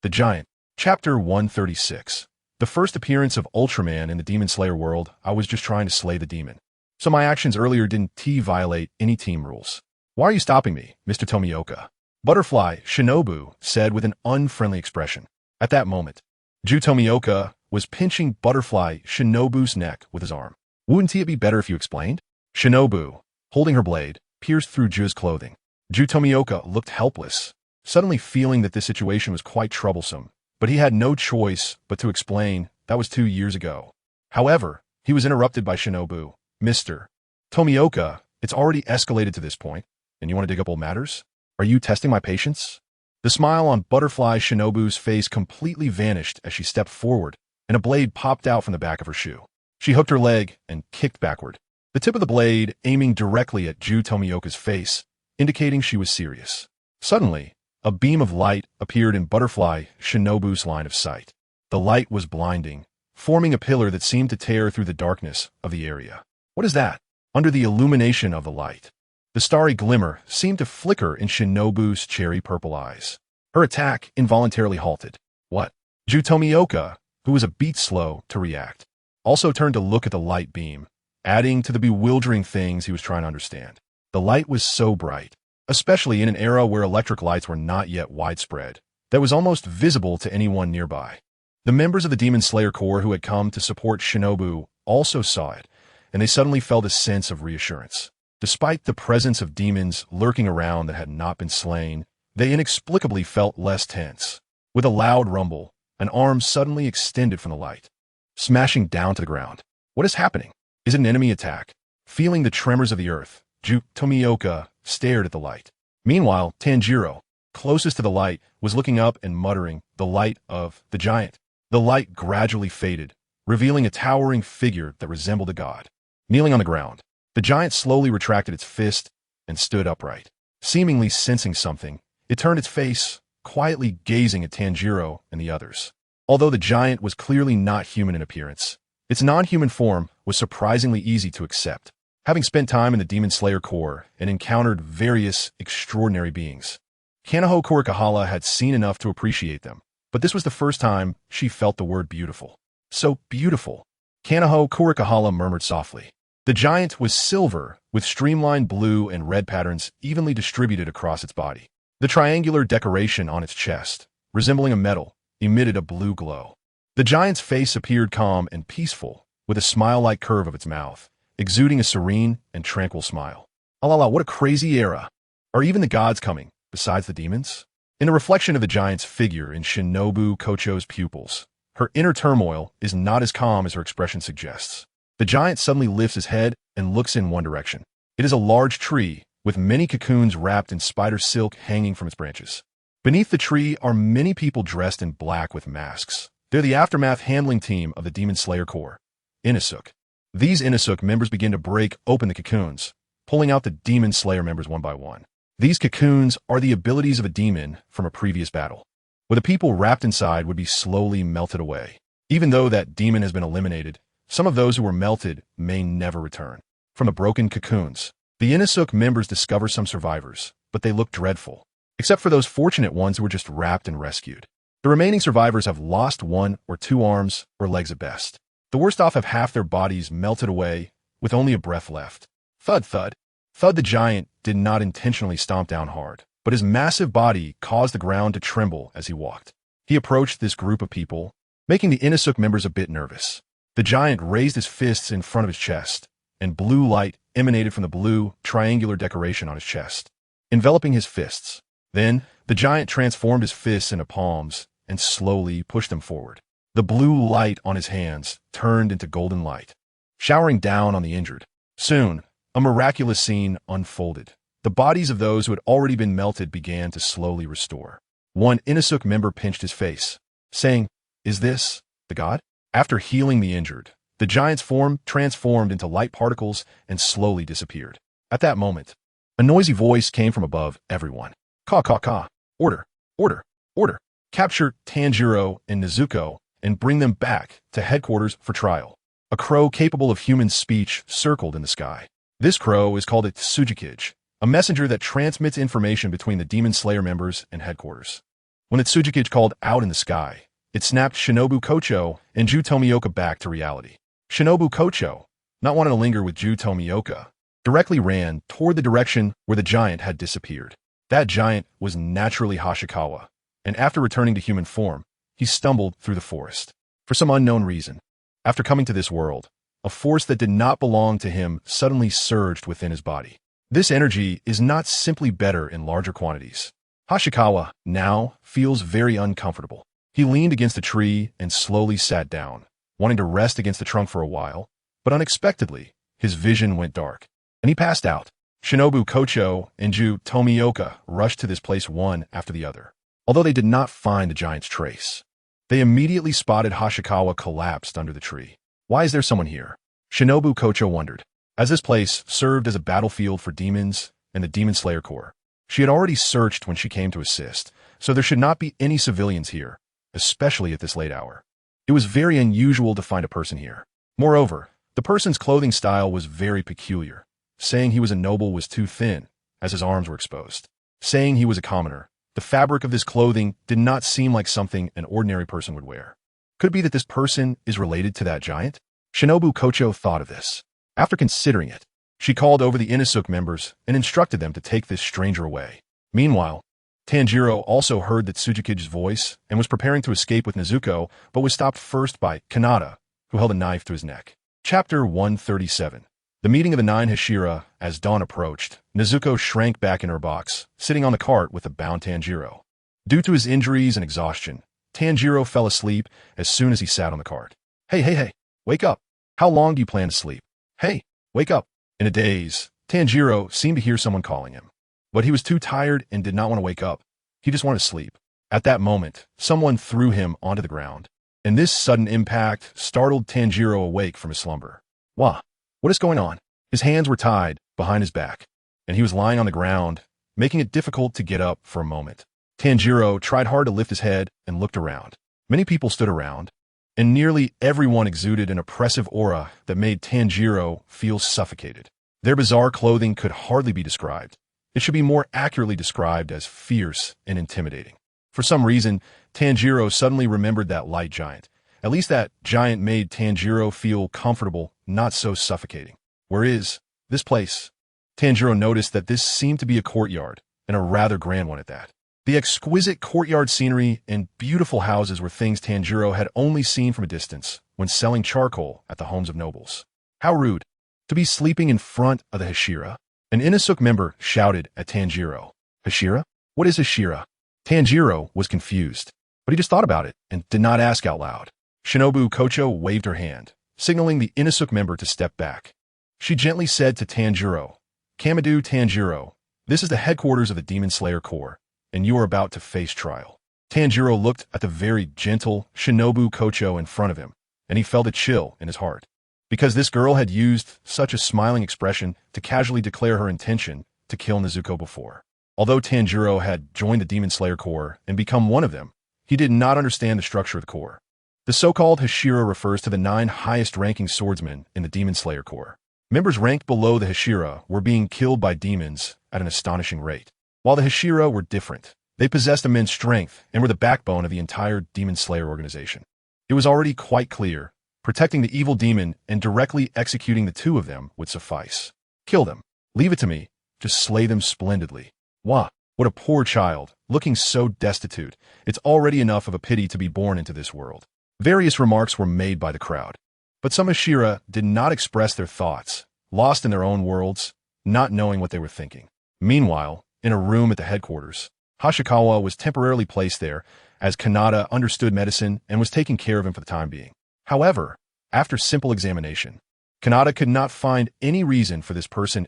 the giant." Chapter 136. The first appearance of Ultraman in the Demon Slayer world, I was just trying to slay the demon. So my actions earlier didn't violate any team rules. "Why are you stopping me, Mr. Tomioka?" Butterfly Shinobu said with an unfriendly expression. At that moment, Ju Tomioka was pinching Butterfly Shinobu's neck with his arm. "Wouldn't it be better if you explained?" Shinobu, holding her blade, pierced through Ju's clothing. Ju Tomioka looked helpless. suddenly feeling that this situation was quite troublesome, but he had no choice but to explain that was 2 years ago. However, he was interrupted by Shinobu. Mr. Tomioka, it's already escalated to this point, and you want to dig up old matters? Are you testing my patience? The smile on Butterfly Shinobu's face completely vanished as she stepped forward, and a blade popped out from the back of her shoe. She hooked her leg and kicked backward, the tip of the blade aiming directly at Ju Tomioka's face, indicating she was serious. Suddenly, a beam of light appeared in Butterfly Shinobu's line of sight. The light was blinding, forming a pillar that seemed to tear through the darkness of the area. What is that? Under the illumination of the light, the starry glimmer seemed to flicker in Shinobu's cherry-purple eyes. Her attack involuntarily halted. What? Ju Tomioka, who was a beat slow to react, also turned to look at the light beam, adding to the bewildering things he was trying to understand. The light was so bright, especially in an era where electric lights were not yet widespread, that it was almost visible to anyone nearby. The members of the Demon Slayer Corps who had come to support Shinobu also saw it, and they suddenly felt a sense of reassurance. Despite the presence of demons lurking around that had not been slain, they inexplicably felt less tense. With a loud rumble, an arm suddenly extended from the light, smashing down to the ground. What is happening? Is it an enemy attack? Feeling the tremors of the earth, Ju Tomioka stared at the light. Meanwhile, Tanjiro, closest to the light, was looking up and muttering, "The light of the giant." The light gradually faded, revealing a towering figure that resembled a god. Kneeling on the ground, the giant slowly retracted its fist and stood upright. Seemingly sensing something, it turned its face, quietly gazing at Tanjiro and the others. Although the giant was clearly not human in appearance, its non-human form was surprisingly easy to accept. Having spent time in the Demon Slayer Corps and encountered various extraordinary beings, Kanoho Kurikahala had seen enough to appreciate them, but this was the first time she felt the word beautiful. So beautiful. Kanoho Kurikahala murmured softly. The giant was silver, with streamlined blue and red patterns evenly distributed across its body. The triangular decoration on its chest, resembling a medal, emitted a blue glow. The giant's face appeared calm and peaceful, with a smile-like curve of its mouth, exuding a serene and tranquil smile. Alala, what a crazy era! Are even the gods coming, besides the demons? In the reflection of the giant's figure in Shinobu Kocho's pupils, her inner turmoil is not as calm as her expression suggests. The giant suddenly lifts his head and looks in one direction. It is a large tree, with many cocoons wrapped in spider silk hanging from its branches. Beneath the tree are many people dressed in black with masks. They're the aftermath handling team of the Demon Slayer Corps, Inasuk. These Inasuk members begin to break open the cocoons, pulling out the Demon Slayer members one by one. These cocoons are the abilities of a demon from a previous battle, where the people wrapped inside would be slowly melted away. Even though that demon has been eliminated, some of those who were melted may never return. From the broken cocoons, the Inasuk members discover some survivors, but they look dreadful, except for those fortunate ones who were just wrapped and rescued. The remaining survivors have lost 1 or 2 arms or legs at best. The worst off have half their bodies melted away, with only a breath left. Thud, thud. Thud the giant did not intentionally stomp down hard, but his massive body caused the ground to tremble as he walked. He approached this group of people, making the Inasuk members a bit nervous. The giant raised his fists in front of his chest, and blue light emanated from the blue, triangular decoration on his chest, enveloping his fists. Then, the giant transformed his fists into palms and slowly pushed them forward. The blue light on his hands turned into golden light, showering down on the injured. Soon, a miraculous scene unfolded. The bodies of those who had already been melted began to slowly restore. One Inasuk member pinched his face, saying, "Is this the god?" After healing the injured, the giant's form transformed into light particles and slowly disappeared. At that moment, a noisy voice came from above everyone. "Ka ka ka! Order! Order! Order! Capture Tanjiro and Nezuko and bring them back to headquarters for trial." A crow capable of human speech circled in the sky. This crow is called a Tsujikage, a messenger that transmits information between the Demon Slayer members and headquarters. When the Tsujikage called out in the sky, it snapped Shinobu Kocho and Ju Tomioka back to reality. Shinobu Kocho, not wanting to linger with Ju Tomioka, directly ran toward the direction where the giant had disappeared. That giant was naturally Hashikawa, and after returning to human form, he stumbled through the forest. For some unknown reason, after coming to this world, a force that did not belong to him suddenly surged within his body. This energy is not simply better in larger quantities. Hashikawa now feels very uncomfortable. He leaned against a tree and slowly sat down, wanting to rest against the trunk for a while, but unexpectedly, his vision went dark, and he passed out. Shinobu Kocho and Ju Tomioka rushed to this place one after the other. Although they did not find the giant's trace, they immediately spotted Hashikawa collapsed under the tree. Why is there someone here? Shinobu Kocho wondered. As this place served as a battlefield for demons and the Demon Slayer Corps, she had already searched when she came to assist, so there should not be any civilians here, especially at this late hour. It was very unusual to find a person here. Moreover, the person's clothing style was very peculiar. Saying he was a noble was too thin, as his arms were exposed. Saying he was a commoner, the fabric of this clothing did not seem like something an ordinary person would wear. Could it be that this person is related to that giant? Shinobu Kocho thought of this. After considering it, she called over the Inasuk members and instructed them to take this stranger away. Meanwhile, Tanjiro also heard that Tsujiki's voice and was preparing to escape with Nezuko, but was stopped first by Kanata, who held a knife to his neck. Chapter 137. The meeting of the 9 Hashira. As dawn approached, Nezuko shrank back in her box, sitting on the cart with the bound Tanjiro. Due to his injuries and exhaustion, Tanjiro fell asleep as soon as he sat on the cart. Hey, wake up. How long do you plan to sleep? Hey, wake up. In a daze, Tanjiro seemed to hear someone calling him. But he was too tired and did not want to wake up. He just wanted to sleep. At that moment, someone threw him onto the ground, and this sudden impact startled Tanjiro awake from his slumber. What is going on? His hands were tied behind his back, and he was lying on the ground, making it difficult to get up for a moment. Tanjiro tried hard to lift his head and looked around. Many people stood around, and nearly everyone exuded an oppressive aura that made Tanjiro feel suffocated. Their bizarre clothing could hardly be described. It should be more accurately described as fierce and intimidating. For some reason, Tanjiro suddenly remembered that light giant. At least that giant made Tanjiro feel comfortable, not so suffocating. Where is this place? Tanjiro noticed that this seemed to be a courtyard, and a rather grand one at that. The exquisite courtyard scenery and beautiful houses were things Tanjiro had only seen from a distance when selling charcoal at the homes of nobles. How rude to be sleeping in front of the Hashira. An Inasuk member shouted at Tanjiro. Hashira? What is Hashira? Tanjiro was confused, but he just thought about it and did not ask out loud. Shinobu Kocho waved her hand, signaling the Inasuk member to step back. She gently said to Tanjiro, Kamadu Tanjiro, this is the headquarters of the Demon Slayer Corps, and you are about to face trial. Tanjiro looked at the very gentle Shinobu Kocho in front of him, and he felt a chill in his heart. Because this girl had used such a smiling expression to casually declare her intention to kill Nezuko before. Although Tanjiro had joined the Demon Slayer Corps and become one of them, he did not understand the structure of the Corps. The so-called Hashira refers to the 9 highest-ranking swordsmen in the Demon Slayer Corps. Members ranked below the Hashira were being killed by demons at an astonishing rate. While the Hashira were different, they possessed immense strength and were the backbone of the entire Demon Slayer organization. It was already quite clear protecting the evil demon and directly executing the 2 of them would suffice. Kill them. Leave it to me. Just slay them splendidly. What a poor child, looking so destitute. It's already enough of a pity to be born into this world. Various remarks were made by the crowd, but some Hashira did not express their thoughts, lost in their own worlds, not knowing what they were thinking. Meanwhile, in a room at the headquarters, Hashikawa was temporarily placed there as Kanata understood medicine and was taking care of him for the time being. However, after simple examination, Kanata could not find any reason for this person's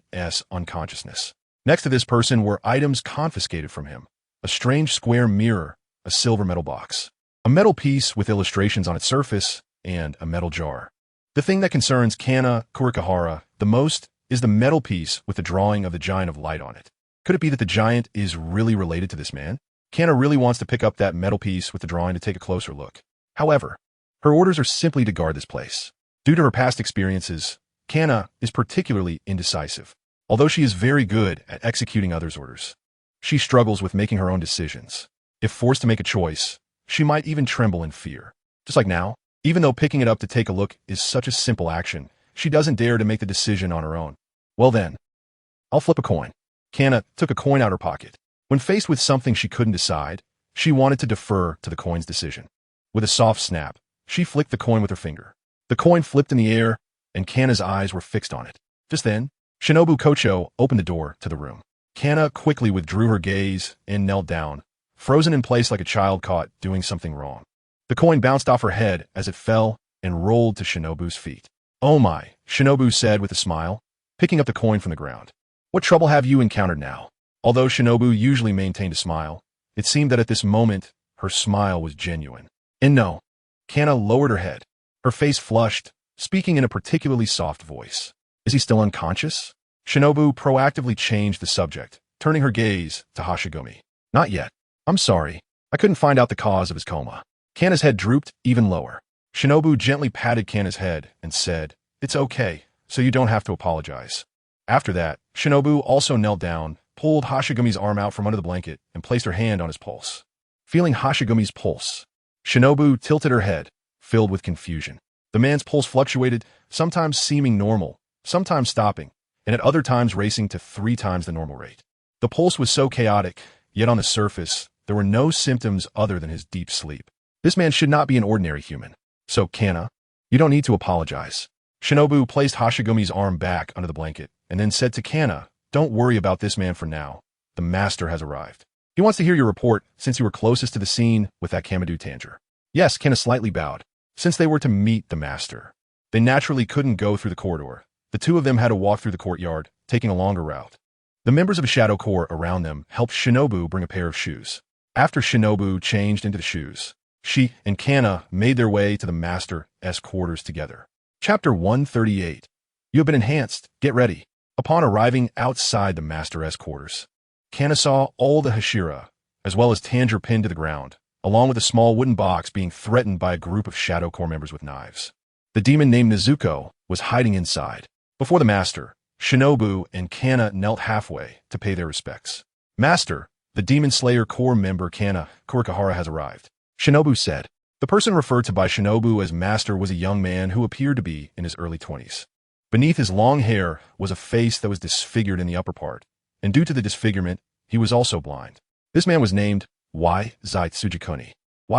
unconsciousness. Next to this person were items confiscated from him: a strange square mirror, a silver metal box, a metal piece with illustrations on its surface, and a metal jar. The thing that concerns Kana Kurikahara the most is the metal piece with the drawing of the Giant of Light on it. Could it be that the giant is really related to this man? Kana really wants to pick up that metal piece with the drawing to take a closer look. However, her orders are simply to guard this place. Due to her past experiences, Kana is particularly indecisive. Although she is very good at executing others' orders, she struggles with making her own decisions. If forced to make a choice, she might even tremble in fear. Just like now, even though picking it up to take a look is such a simple action, she doesn't dare to make the decision on her own. Well then, I'll flip a coin. Kana took a coin out of her pocket. When faced with something she couldn't decide, she wanted to defer to the coin's decision. With a soft snap, she flicked the coin with her finger. The coin flipped in the air, and Kana's eyes were fixed on it. Just then, Shinobu Kocho opened the door to the room. Kana quickly withdrew her gaze and knelt down, frozen in place like a child caught doing something wrong. The coin bounced off her head as it fell and rolled to Shinobu's feet. "Oh my," Shinobu said with a smile, picking up the coin from the ground. "What trouble have you encountered now?" Although Shinobu usually maintained a smile, it seemed that at this moment, her smile was genuine. "And no." Kana lowered her head. Her face flushed, speaking in a particularly soft voice. "Is he still unconscious?" Shinobu proactively changed the subject, turning her gaze to Hashigumi. "Not yet. I'm sorry. I couldn't find out the cause of his coma." Kana's head drooped even lower. Shinobu gently patted Kana's head and said, "It's okay, so you don't have to apologize." After that, Shinobu also knelt down, pulled Hashigumi's arm out from under the blanket, and placed her hand on his pulse. Feeling Hashigumi's pulse, Shinobu tilted her head, filled with confusion. The man's pulse fluctuated, sometimes seeming normal, sometimes stopping, and at other times racing to 3 times the normal rate. The pulse was so chaotic, yet on the surface, there were no symptoms other than his deep sleep. This man should not be an ordinary human. "So, Kana, you don't need to apologize." Shinobu placed Hashigumi's arm back under the blanket, and then said to Kana, "Don't worry about this man for now. The master has arrived. He wants to hear your report since you were closest to the scene with that Kamadu Tanger." "Yes," Kana slightly bowed. Since they were to meet the master, they naturally couldn't go through the corridor. The two of them had to walk through the courtyard, taking a longer route. The members of the Shadow Corps around them helped Shinobu bring a pair of shoes. After Shinobu changed into the shoes, she and Kana made their way to the master's quarters together. Chapter 138. You have been enhanced. Get ready. Upon arriving outside the master's quarters, Kana saw all the Hashira, as well as Tanger pinned to the ground, along with a small wooden box being threatened by a group of Shadow Corps members with knives. The demon named Nezuko was hiding inside. Before the master, Shinobu and Kana knelt halfway to pay their respects. "Master, the Demon Slayer Corps member Kana Kurikahara has arrived," Shinobu said. The person referred to by Shinobu as master was a young man who appeared to be in his early 20s. Beneath his long hair was a face that was disfigured in the upper part, and due to the disfigurement, he was also blind. This man was named Zai Tsujikoni.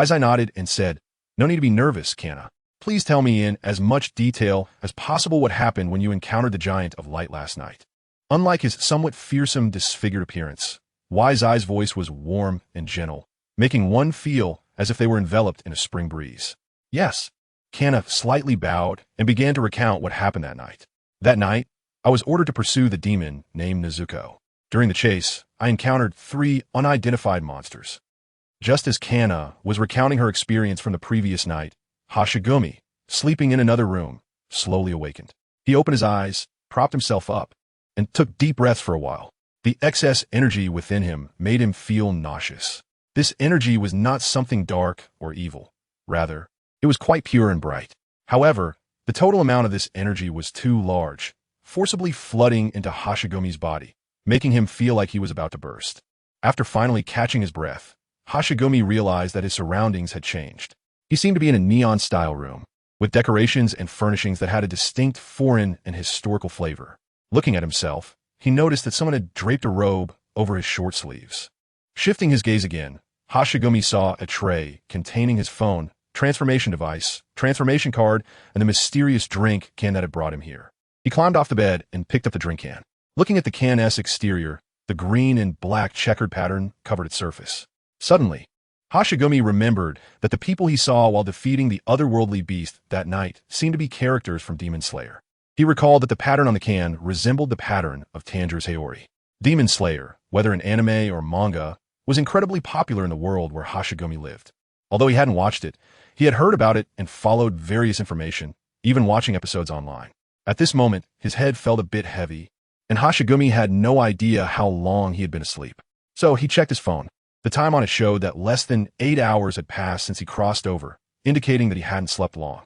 Zai nodded and said, "No need to be nervous, Kana. Please tell me in as much detail as possible what happened when you encountered the Giant of Light last night." Unlike his somewhat fearsome, disfigured appearance, Zai's voice was warm and gentle, making one feel as if they were enveloped in a spring breeze. "Yes." Kana slightly bowed and began to recount what happened that night. "That night, I was ordered to pursue the demon named Nezuko. During the chase, I encountered 3 unidentified monsters." Just as Kana was recounting her experience from the previous night, Hashigumi, sleeping in another room, slowly awakened. He opened his eyes, propped himself up, and took deep breaths for a while. The excess energy within him made him feel nauseous. This energy was not something dark or evil. Rather, it was quite pure and bright. However, the total amount of this energy was too large, forcibly flooding into Hashigumi's body, making him feel like he was about to burst. After finally catching his breath, Hashigumi realized that his surroundings had changed. He seemed to be in a neon-style room, with decorations and furnishings that had a distinct foreign and historical flavor. Looking at himself, he noticed that someone had draped a robe over his short sleeves. Shifting his gaze again, Hashigumi saw a tray containing his phone, transformation device, transformation card, and the mysterious drink can that had brought him here. He climbed off the bed and picked up the drink can. Looking at the can's exterior, the green and black checkered pattern covered its surface. Suddenly, Hashigumi remembered that the people he saw while defeating the otherworldly beast that night seemed to be characters from Demon Slayer. He recalled that the pattern on the can resembled the pattern of Tanjiro's Haori. Demon Slayer, whether in anime or manga, was incredibly popular in the world where Hashigumi lived. Although he hadn't watched it, he had heard about it and followed various information, even watching episodes online. At this moment, his head felt a bit heavy, and Hashigumi had no idea how long he had been asleep. So he checked his phone. The time on it showed that less than 8 hours had passed since he crossed over, indicating that he hadn't slept long.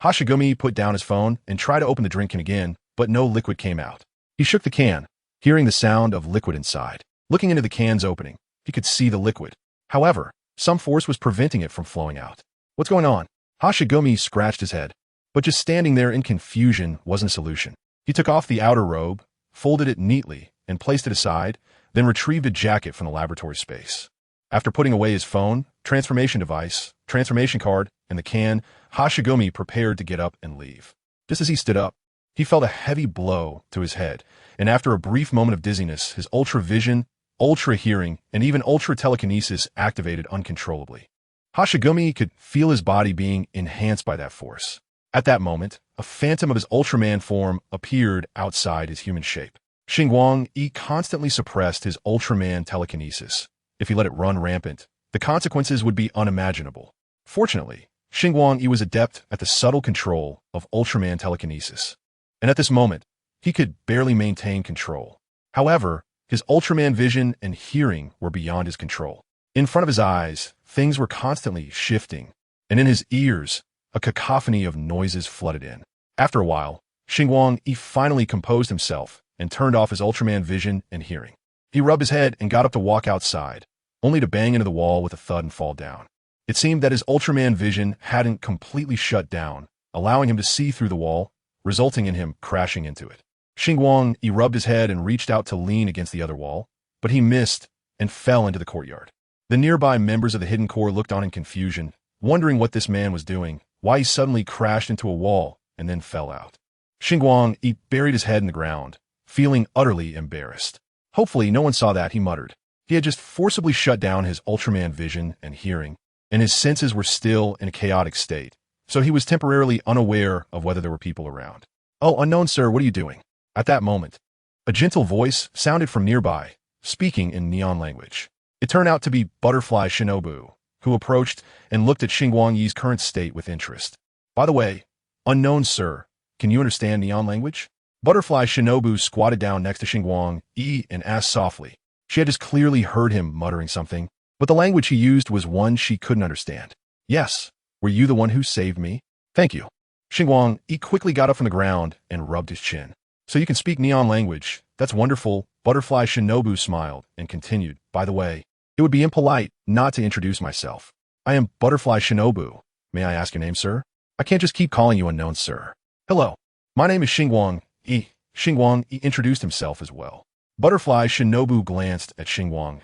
Hashigumi put down his phone and tried to open the drink can again, but no liquid came out. He shook the can, hearing the sound of liquid inside. Looking into the can's opening, he could see the liquid. However, some force was preventing it from flowing out. "What's going on?" Hashigumi scratched his head. But just standing there in confusion wasn't a solution. He took off the outer robe, folded it neatly, and placed it aside, then retrieved a jacket from the laboratory space. After putting away his phone, transformation device, transformation card, and the can, Hashigumi prepared to get up and leave. Just as he stood up, He felt a heavy blow to his head, and after a brief moment of dizziness, his ultra vision, ultra hearing, and even ultra telekinesis activated uncontrollably. Hashigumi could feel his body being enhanced by that force. At that moment, a phantom of his Ultraman form appeared outside his human shape. Xingguang constantly suppressed his Ultraman telekinesis. If he let it run rampant, the consequences would be unimaginable. Fortunately, Xingguang was adept at the subtle control of Ultraman telekinesis, and at this moment, he could barely maintain control. However, his Ultraman vision and hearing were beyond his control. In front of his eyes, things were constantly shifting, and in his ears, a cacophony of noises flooded in. After a while, Xingguang finally composed himself and turned off his Ultraman vision and hearing. He rubbed his head and got up to walk outside, only to bang into the wall with a thud and fall down. It seemed that his Ultraman vision hadn't completely shut down, allowing him to see through the wall, resulting in him crashing into it. Xingguang rubbed his head and reached out to lean against the other wall, but he missed and fell into the courtyard. The nearby members of the Hidden Corps looked on in confusion, wondering what this man was doing, why he suddenly crashed into a wall and then fell out. Xingguang buried his head in the ground, feeling utterly embarrassed. Hopefully no one saw that, he muttered. He had just forcibly shut down his Ultraman vision and hearing, and his senses were still in a chaotic state, so he was temporarily unaware of whether there were people around. "Oh, unknown sir, what are you doing?" At that moment, a gentle voice sounded from nearby, speaking in neon language. It turned out to be Butterfly Shinobu, who approached and looked at Xingguang's current state with interest. "By the way, unknown sir, can you understand neon language?" Butterfly Shinobu squatted down next to Xingguang and asked softly. She had just clearly heard him muttering something, but the language he used was one she couldn't understand. "Yes, were you the one who saved me?" "Thank you." Xingguang quickly got up from the ground and rubbed his chin. "So you can speak neon language. That's wonderful." Butterfly Shinobu smiled and continued. "By the way, it would be impolite not to introduce myself. I am Butterfly Shinobu. May I ask your name, sir? I can't just keep calling you unknown, sir." "Hello. My name is Xingguang." Xingguang introduced himself as well. Butterfly Shinobu glanced at Xingguang.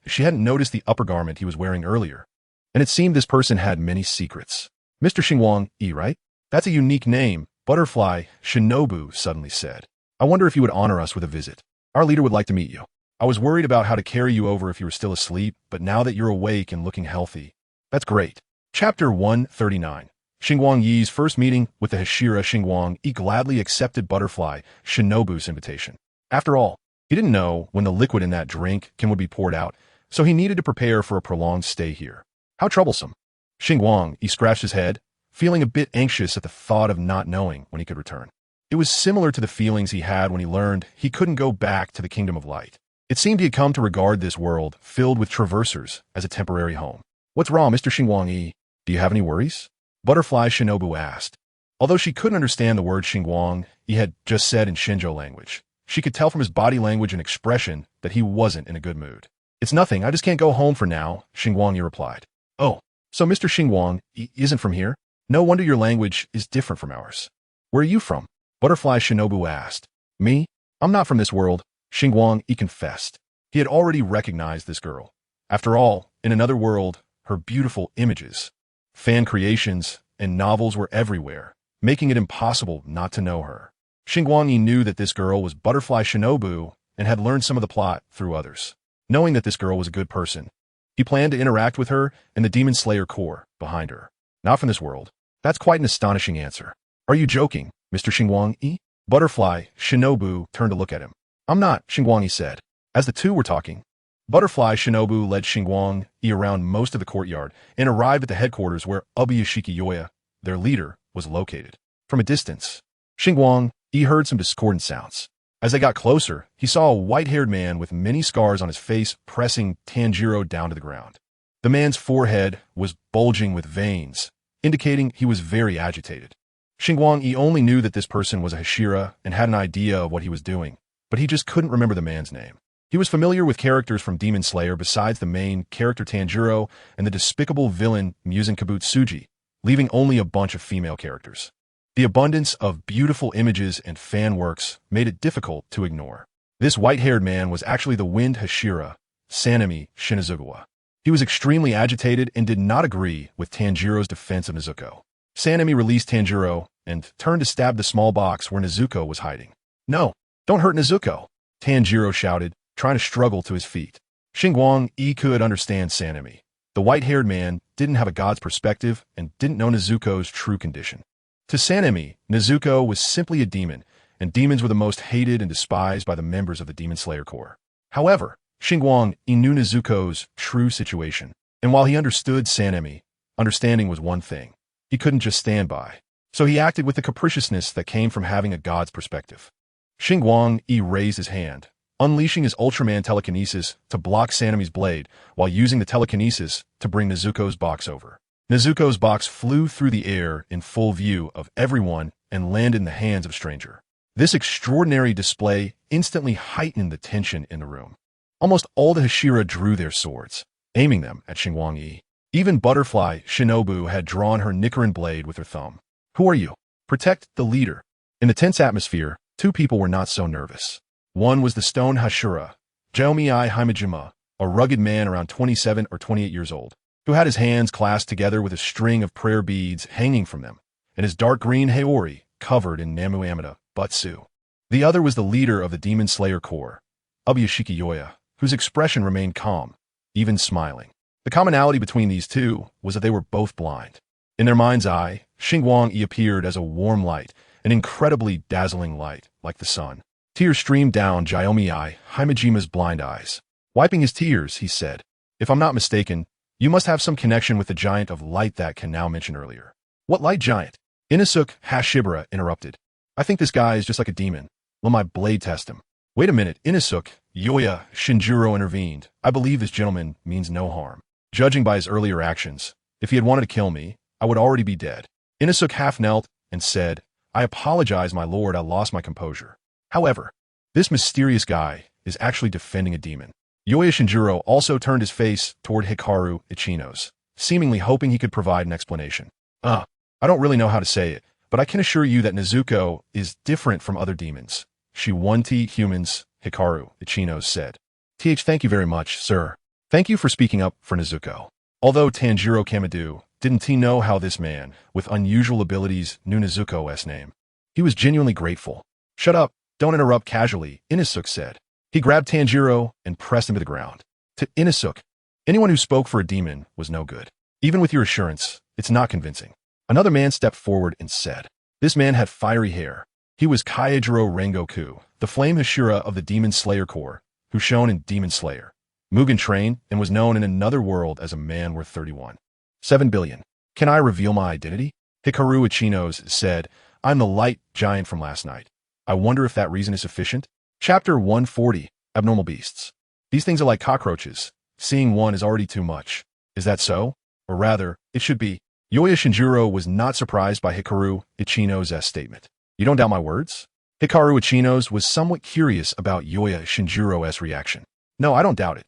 She hadn't noticed the upper garment he was wearing earlier, and it seemed this person had many secrets. "Mr. Xingguang, right? That's a unique name," Butterfly Shinobu suddenly said. "I wonder if you would honor us with a visit. Our leader would like to meet you. I was worried about how to carry you over if you were still asleep, but now that you're awake and looking healthy, that's great." Chapter 139. Xingguang's first meeting with the Hashira. Xingguang gladly accepted Butterfly Shinobu's invitation. After all, he didn't know when the liquid in that drink would be poured out, so he needed to prepare for a prolonged stay here. How troublesome. Xingguang scratched his head, feeling a bit anxious at the thought of not knowing when he could return. It was similar to the feelings he had when he learned he couldn't go back to the Kingdom of Light. It seemed he had come to regard this world, filled with traversers, as a temporary home. "What's wrong, Mr. Xingguang? Do you have any worries?" Butterfly Shinobu asked. Although she couldn't understand the word Xingguang had just said in Shinjo language, she could tell from his body language and expression that he wasn't in a good mood. "It's nothing, I just can't go home for now," Xingguang replied. "Oh, so Mr. Xingguang isn't from here? No wonder your language is different from ours. Where are you from?" Butterfly Shinobu asked. "Me? I'm not from this world," Xingguang confessed. He had already recognized this girl. After all, in another world, her beautiful images, fan creations, and novels were everywhere, making it impossible not to know her. Xingguang knew that this girl was Butterfly Shinobu and had learned some of the plot through others. Knowing that this girl was a good person, he planned to interact with her and the Demon Slayer Corps behind her. "Not from this world." That's quite an astonishing answer. "Are you joking, Mr. Xingguang?" Butterfly Shinobu turned to look at him. "I'm not," Xingguang said. As the two were talking, Butterfly Shinobu led Xingguang around most of the courtyard and arrived at the headquarters where Ubuyashiki Yoya, their leader, was located. From a distance, Xingguang heard some discordant sounds. As they got closer, he saw a white-haired man with many scars on his face pressing Tanjiro down to the ground. The man's forehead was bulging with veins, indicating he was very agitated. Xingguang only knew that this person was a Hashira and had an idea of what he was doing, but he just couldn't remember the man's name. He was familiar with characters from Demon Slayer besides the main character Tanjiro and the despicable villain Musen Kabutsuji, leaving only a bunch of female characters. The abundance of beautiful images and fan works made it difficult to ignore. This white-haired man was actually the Wind Hashira, Sanemi Shinazugawa. He was extremely agitated and did not agree with Tanjiro's defense of Nezuko. Sanemi released Tanjiro and turned to stab the small box where Nezuko was hiding. "No, don't hurt Nezuko," Tanjiro shouted, trying to struggle to his feet. Xingguang could understand Sanemi. The white-haired man didn't have a god's perspective and didn't know Nezuko's true condition. To Sanemi, Nezuko was simply a demon, and demons were the most hated and despised by the members of the Demon Slayer Corps. However, Xingguang knew Nezuko's true situation, and while he understood Sanemi, understanding was one thing. He couldn't just stand by. So he acted with the capriciousness that came from having a god's perspective. Xingguang raised his hand, unleashing his Ultraman telekinesis to block Sanemi's blade while using the telekinesis to bring Nezuko's box over. Nezuko's box flew through the air in full view of everyone and landed in the hands of a stranger. This extraordinary display instantly heightened the tension in the room. Almost all the Hashira drew their swords, aiming them at Xingguang. Even Butterfly Shinobu had drawn her Nichiren blade with her thumb. "Who are you?" "Protect the leader." In the tense atmosphere, two people were not so nervous. One was the stone Hashira, Jaomi Himejima, a rugged man around 27 or 28 years old, who had his hands clasped together with a string of prayer beads hanging from them, and his dark green Haori covered in Namu Amida Butsu. The other was the leader of the Demon Slayer Corps, Ubuyashiki Yoya, whose expression remained calm, even smiling. The commonality between these two was that they were both blind. In their mind's eye, Xingguang appeared as a warm light, an incredibly dazzling light, like the sun. Tears streamed down Jaomi Himejima's blind eyes. Wiping his tears, he said, "If I'm not mistaken, you must have some connection with the giant of light that Kanao mentioned earlier." "What light giant?" Inosuke Hashibara interrupted. "I think this guy is just like a demon. Will my blade test him?" "Wait a minute, Inosuke," Yoya Shinjiro intervened. "I believe this gentleman means no harm. Judging by his earlier actions, if he had wanted to kill me, I would already be dead." Inosuke half knelt and said, "I apologize, my lord, I lost my composure. However, this mysterious guy is actually defending a demon." Yoya Shinjiro also turned his face toward Hikaru Ichinos, seemingly hoping he could provide an explanation. I don't really know how to say it, but I can assure you that Nezuko is different from other demons. She won humans," Hikaru Ichinos said. Thank you very much, sir. Thank you for speaking up for Nezuko." Although Tanjiro Kamadu didn't he know how this man, with unusual abilities, knew Nezuko's name. He was genuinely grateful. "Shut up, don't interrupt casually," Inosuke said. He grabbed Tanjiro and pressed him to the ground. To Inosuke, anyone who spoke for a demon was no good. Even with your assurance, it's not convincing. Another man stepped forward and said. This man had fiery hair. He was Kaijiro Rengoku, the Flame Hashira of the Demon Slayer Corps, who shone in Demon Slayer, Mugen Train, and was known in another world as a man worth 31.7 billion. "Can I reveal my identity?" Hikaru Ichinos said. "I'm the light giant from last night. I wonder if that reason is sufficient?" Chapter 140, Abnormal Beasts. These things are like cockroaches. Seeing one is already too much. Is that so? Or rather, it should be. Yoya Shinjiro was not surprised by Hikaru Ichinos' statement. "You don't doubt my words?" Hikaru Ichinos was somewhat curious about Yoya Shinjiro's reaction. "No, I don't doubt it."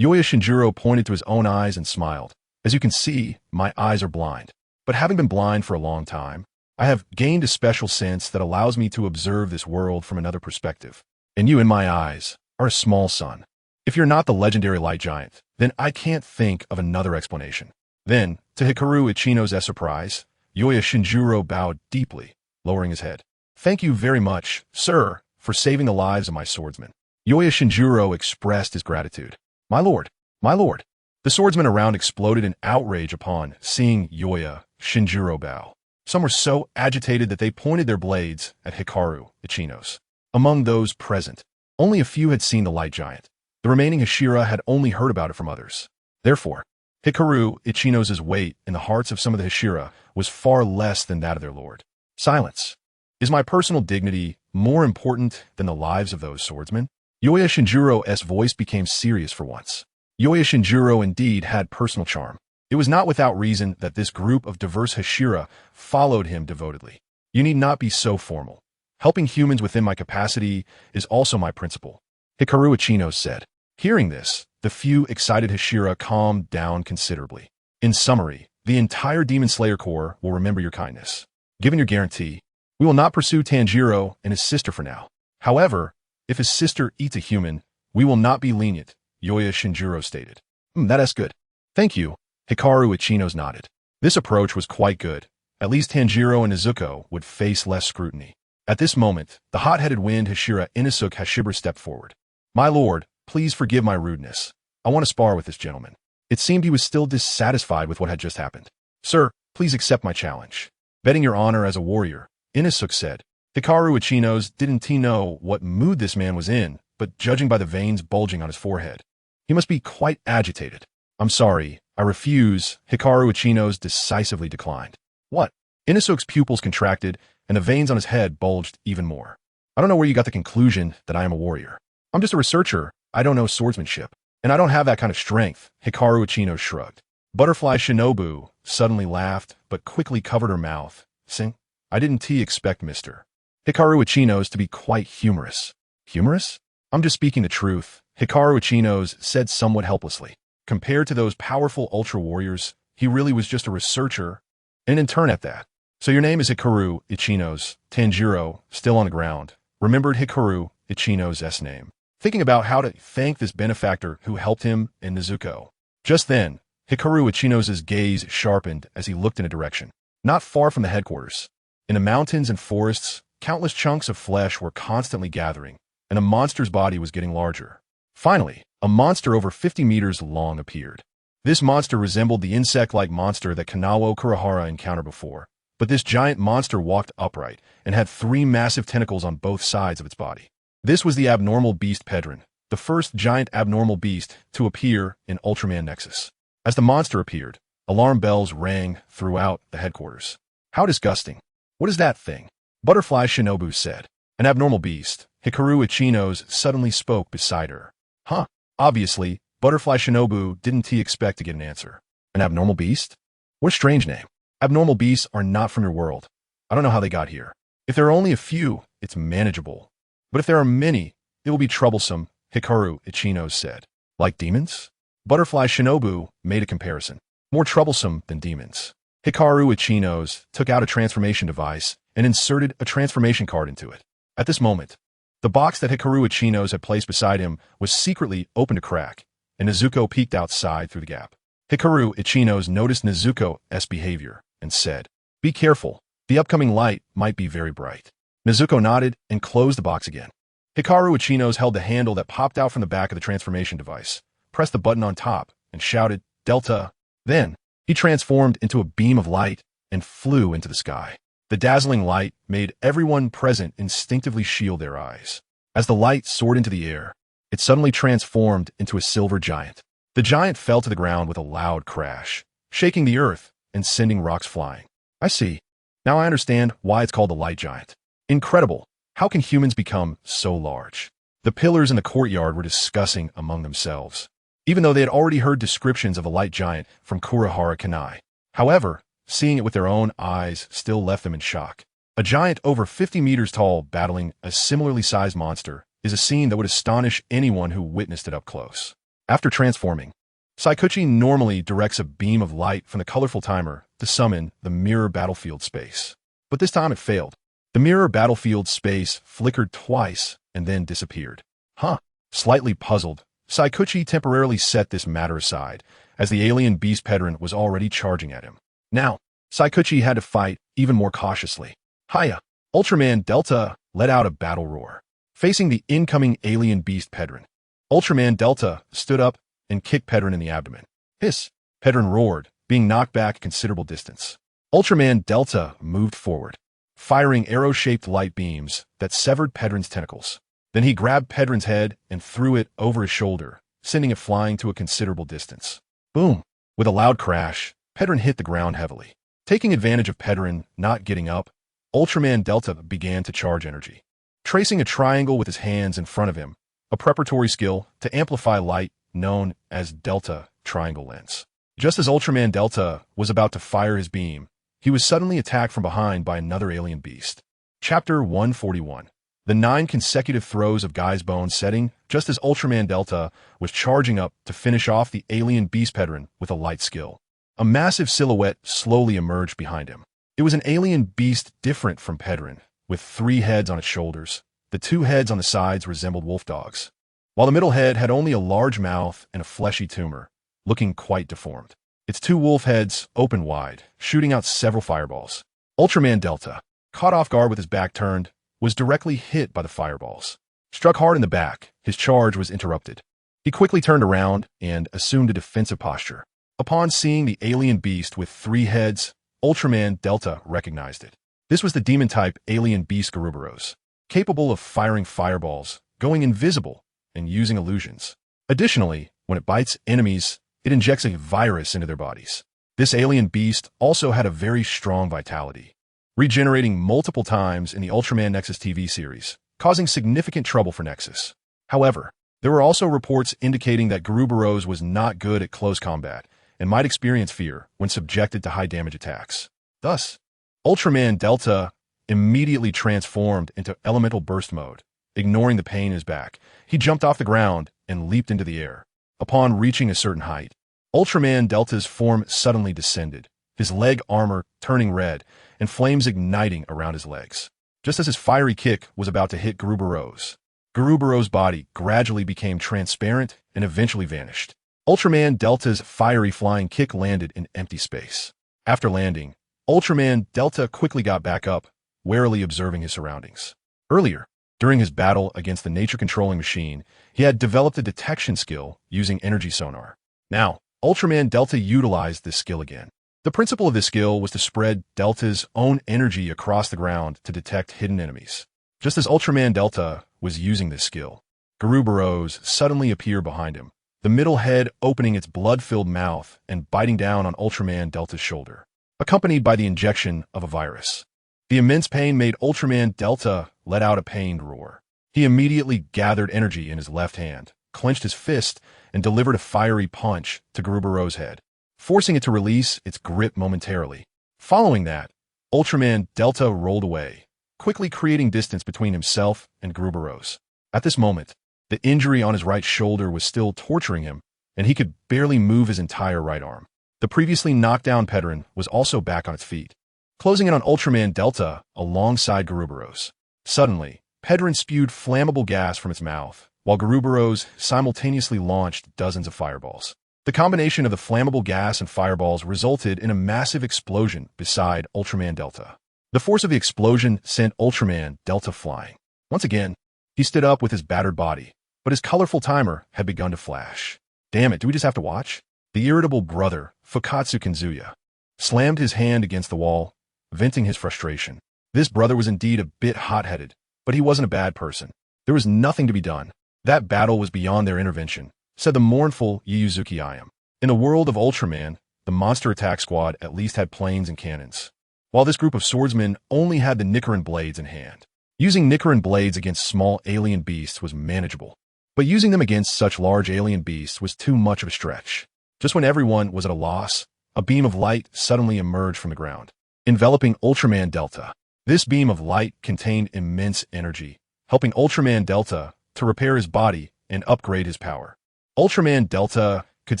Yoya Shinjiro pointed to his own eyes and smiled. "As you can see, my eyes are blind. But having been blind for a long time, I have gained a special sense that allows me to observe this world from another perspective. And you, in my eyes, are a small sun. If you're not the legendary light giant, then I can't think of another explanation." Then, to Hikaru Ichinos' surprise, Yoya Shinjiro bowed deeply, lowering his head. "Thank you very much, sir, for saving the lives of my swordsmen." Yoya Shinjiro expressed his gratitude. My lord, my lord." The swordsmen around exploded in outrage upon seeing Yoya Shinjiro bow. Some were so agitated that they pointed their blades at Hikaru Ichinos. Among those present, only a few had seen the light giant. The remaining Hashira had only heard about it from others. Therefore, Hikaru Ichinos' weight in the hearts of some of the Hashira was far less than that of their lord. Silence. Is my personal dignity more important than the lives of those swordsmen? Yoya Shinjiro's voice became serious for once. Yoya Shinjiro indeed had personal charm. It was not without reason that this group of diverse Hashira followed him devotedly. You need not be so formal. Helping humans within my capacity is also my principle, Hikaru Ichinos said. Hearing this, the few excited Hashira calmed down considerably. In summary, the entire Demon Slayer Corps will remember your kindness. Given your guarantee, we will not pursue Tanjiro and his sister for now. However, if his sister eats a human, we will not be lenient, Yoya Shinjiro stated. That is good. Thank you, Hikaru Ichinos nodded. This approach was quite good, At least Tanjiro and Nezuko would face less scrutiny. At this moment, the hot-headed wind Hashira Inosuke Hashibura stepped forward. "My lord, please forgive my rudeness. I want to spar with this gentleman." It seemed he was still dissatisfied with what had just happened. "Sir, please accept my challenge. Betting your honor as a warrior," Inosuke said. Hikaru Ichinos didn't know what mood this man was in, but judging by the veins bulging on his forehead, he must be quite agitated. "I'm sorry, I refuse," Hikaru Ichinos decisively declined. "What?" Inosuke's pupils contracted, and the veins on his head bulged even more. "I don't know where you got the conclusion that I am a warrior. I'm just a researcher. I don't know swordsmanship. And I don't have that kind of strength," Hikaru Ichinos shrugged. Butterfly Shinobu suddenly laughed, but quickly covered her mouth. "Sing? I didn't expect Mr. Hikaru Ichinos to be quite humorous." "Humorous? I'm just speaking the truth," Hikaru Ichinos said somewhat helplessly. Compared to those powerful ultra warriors, he really was just a researcher, and an intern at that. "So your name is Hikaru Ichinos." Tanjiro, still on the ground, remembered Hikaru Ichinos' name, thinking about how to thank this benefactor who helped him and Nezuko. Just then, Hikaru Ichinos' gaze sharpened as he looked in a direction. Not far from the headquarters, in the mountains and forests, countless chunks of flesh were constantly gathering, and a monster's body was getting larger. Finally, a monster over 50 meters long appeared. This monster resembled the insect-like monster that Kanawa Kurahara encountered before, but this giant monster walked upright and had 3 massive tentacles on both sides of its body. This was the abnormal beast Pedron, the first giant abnormal beast to appear in Ultraman Nexus. As the monster appeared, alarm bells rang throughout the headquarters. "How disgusting. What is that thing?" Butterfly Shinobu said. "An abnormal beast." Hikaru Ichinos suddenly spoke beside her. "Huh." Obviously, Butterfly Shinobu didn't expect to get an answer. "An abnormal beast? What a strange name. Abnormal beasts are not from your world. I don't know how they got here. If there are only a few, it's manageable. But if there are many, it will be troublesome," Hikaru Ichinos said. "Like demons?" Butterfly Shinobu made a comparison. "More troublesome than demons." Hikaru Ichinos took out a transformation device and inserted a transformation card into it. At this moment, the box that Hikaru Ichinos had placed beside him was secretly opened a crack, and Nezuko peeked outside through the gap. Hikaru Ichinos noticed Nezuko's behavior and said, "Be careful. The upcoming light might be very bright." Nezuko nodded and closed the box again. Hikaru Ichinos held the handle that popped out from the back of the transformation device, pressed the button on top, and shouted, "Delta." Then, he transformed into a beam of light and flew into the sky. The dazzling light made everyone present instinctively shield their eyes. As the light soared into the air, it suddenly transformed into a silver giant. The giant fell to the ground with a loud crash, shaking the earth and sending rocks flying. "I see. Now I understand why it's called the Light Giant. Incredible. How can humans become so large?" The pillars in the courtyard were discussing among themselves, even though they had already heard descriptions of a light giant from Kurahara Kanai. However, seeing it with their own eyes still left them in shock. A giant over 50 meters tall battling a similarly sized monster is a scene that would astonish anyone who witnessed it up close. After transforming, Saikuchi normally directs a beam of light from the colorful timer to summon the mirror battlefield space. But this time it failed. The mirror battlefield space flickered twice and then disappeared. "Huh." Slightly puzzled, Saikuchi temporarily set this matter aside, as the alien beast Pedron was already charging at him. Now, Saikuchi had to fight even more cautiously. "Hiya!" Ultraman Delta let out a battle roar, facing the incoming alien beast Pedron. Ultraman Delta stood up and kicked Pedron in the abdomen. "Hiss!" Pedron roared, being knocked back a considerable distance. Ultraman Delta moved forward, firing arrow-shaped light beams that severed Pedron's tentacles. Then he grabbed Pedron's head and threw it over his shoulder, sending it flying to a considerable distance. Boom! With a loud crash, Pedron hit the ground heavily. Taking advantage of Pedron not getting up, Ultraman Delta began to charge energy, tracing a triangle with his hands in front of him, a preparatory skill to amplify light known as Delta Triangle Lens. Just as Ultraman Delta was about to fire his beam, he was suddenly attacked from behind by another alien beast. Chapter 141. The 9 consecutive throws of Guy's Bone setting just as Ultraman Delta was charging up to finish off the alien beast Pedron with a light skill. A massive silhouette slowly emerged behind him. It was an alien beast different from Pedron, with 3 heads on its shoulders. The 2 heads on the sides resembled wolf dogs, while the middle head had only a large mouth and a fleshy tumor, looking quite deformed. Its 2 wolf heads opened wide, shooting out several fireballs. Ultraman Delta, caught off guard with his back turned, was directly hit by the fireballs. Struck hard in the back, his charge was interrupted. He quickly turned around and assumed a defensive posture. Upon seeing the alien beast with 3 heads, Ultraman Delta recognized it. This was the demon-type alien beast Guruburos, capable of firing fireballs, going invisible, and using illusions. Additionally, when it bites enemies, it injects a virus into their bodies. This alien beast also had a very strong vitality, regenerating multiple times in the Ultraman Nexus TV series, causing significant trouble for Nexus. However, there were also reports indicating that Guruburos was not good at close combat and might experience fear when subjected to high-damage attacks. Thus, Ultraman Delta immediately transformed into elemental burst mode. Ignoring the pain in his back, he jumped off the ground and leaped into the air. Upon reaching a certain height, Ultraman Delta's form suddenly descended, his leg armor turning red and flames igniting around his legs. Just as his fiery kick was about to hit Guruburos' body gradually became transparent and eventually vanished. Ultraman Delta's fiery flying kick landed in empty space. After landing, Ultraman Delta quickly got back up, warily observing his surroundings. Earlier, during his battle against the nature-controlling machine, he had developed a detection skill using energy sonar. Now, Ultraman Delta utilized this skill again. The principle of this skill was to spread Delta's own energy across the ground to detect hidden enemies. Just as Ultraman Delta was using this skill, Guruburos suddenly appeared behind him, the middle head opening its blood-filled mouth and biting down on Ultraman Delta's shoulder, accompanied by the injection of a virus. The immense pain made Ultraman Delta let out a pained roar. He immediately gathered energy in his left hand, clenched his fist, and delivered a fiery punch to Guruburos' head, forcing it to release its grip momentarily. Following that, Ultraman Delta rolled away, quickly creating distance between himself and Guruburos. At this moment, the injury on his right shoulder was still torturing him, and he could barely move his entire right arm. The previously knocked down Pedrin was also back on its feet, closing in on Ultraman Delta alongside Guruburos. Suddenly, Pedrin spewed flammable gas from its mouth, while Guruburos simultaneously launched dozens of fireballs. The combination of the flammable gas and fireballs resulted in a massive explosion beside Ultraman Delta. The force of the explosion sent Ultraman Delta flying. Once again, he stood up with his battered body, but his colorful timer had begun to flash. Damn it, do we just have to watch? The irritable brother, Fukatsu Kinzuya, slammed his hand against the wall, venting his frustration. This brother was indeed a bit hot-headed, but he wasn't a bad person. There was nothing to be done. That battle was beyond their intervention, said the mournful Yuzuki Ayam. In the world of Ultraman, the monster attack squad at least had planes and cannons, while this group of swordsmen only had the Nichiren blades in hand. Using Nichiren blades against small alien beasts was manageable, but using them against such large alien beasts was too much of a stretch. Just when everyone was at a loss, a beam of light suddenly emerged from the ground, enveloping Ultraman Delta. This beam of light contained immense energy, helping Ultraman Delta to repair his body and upgrade his power. Ultraman Delta could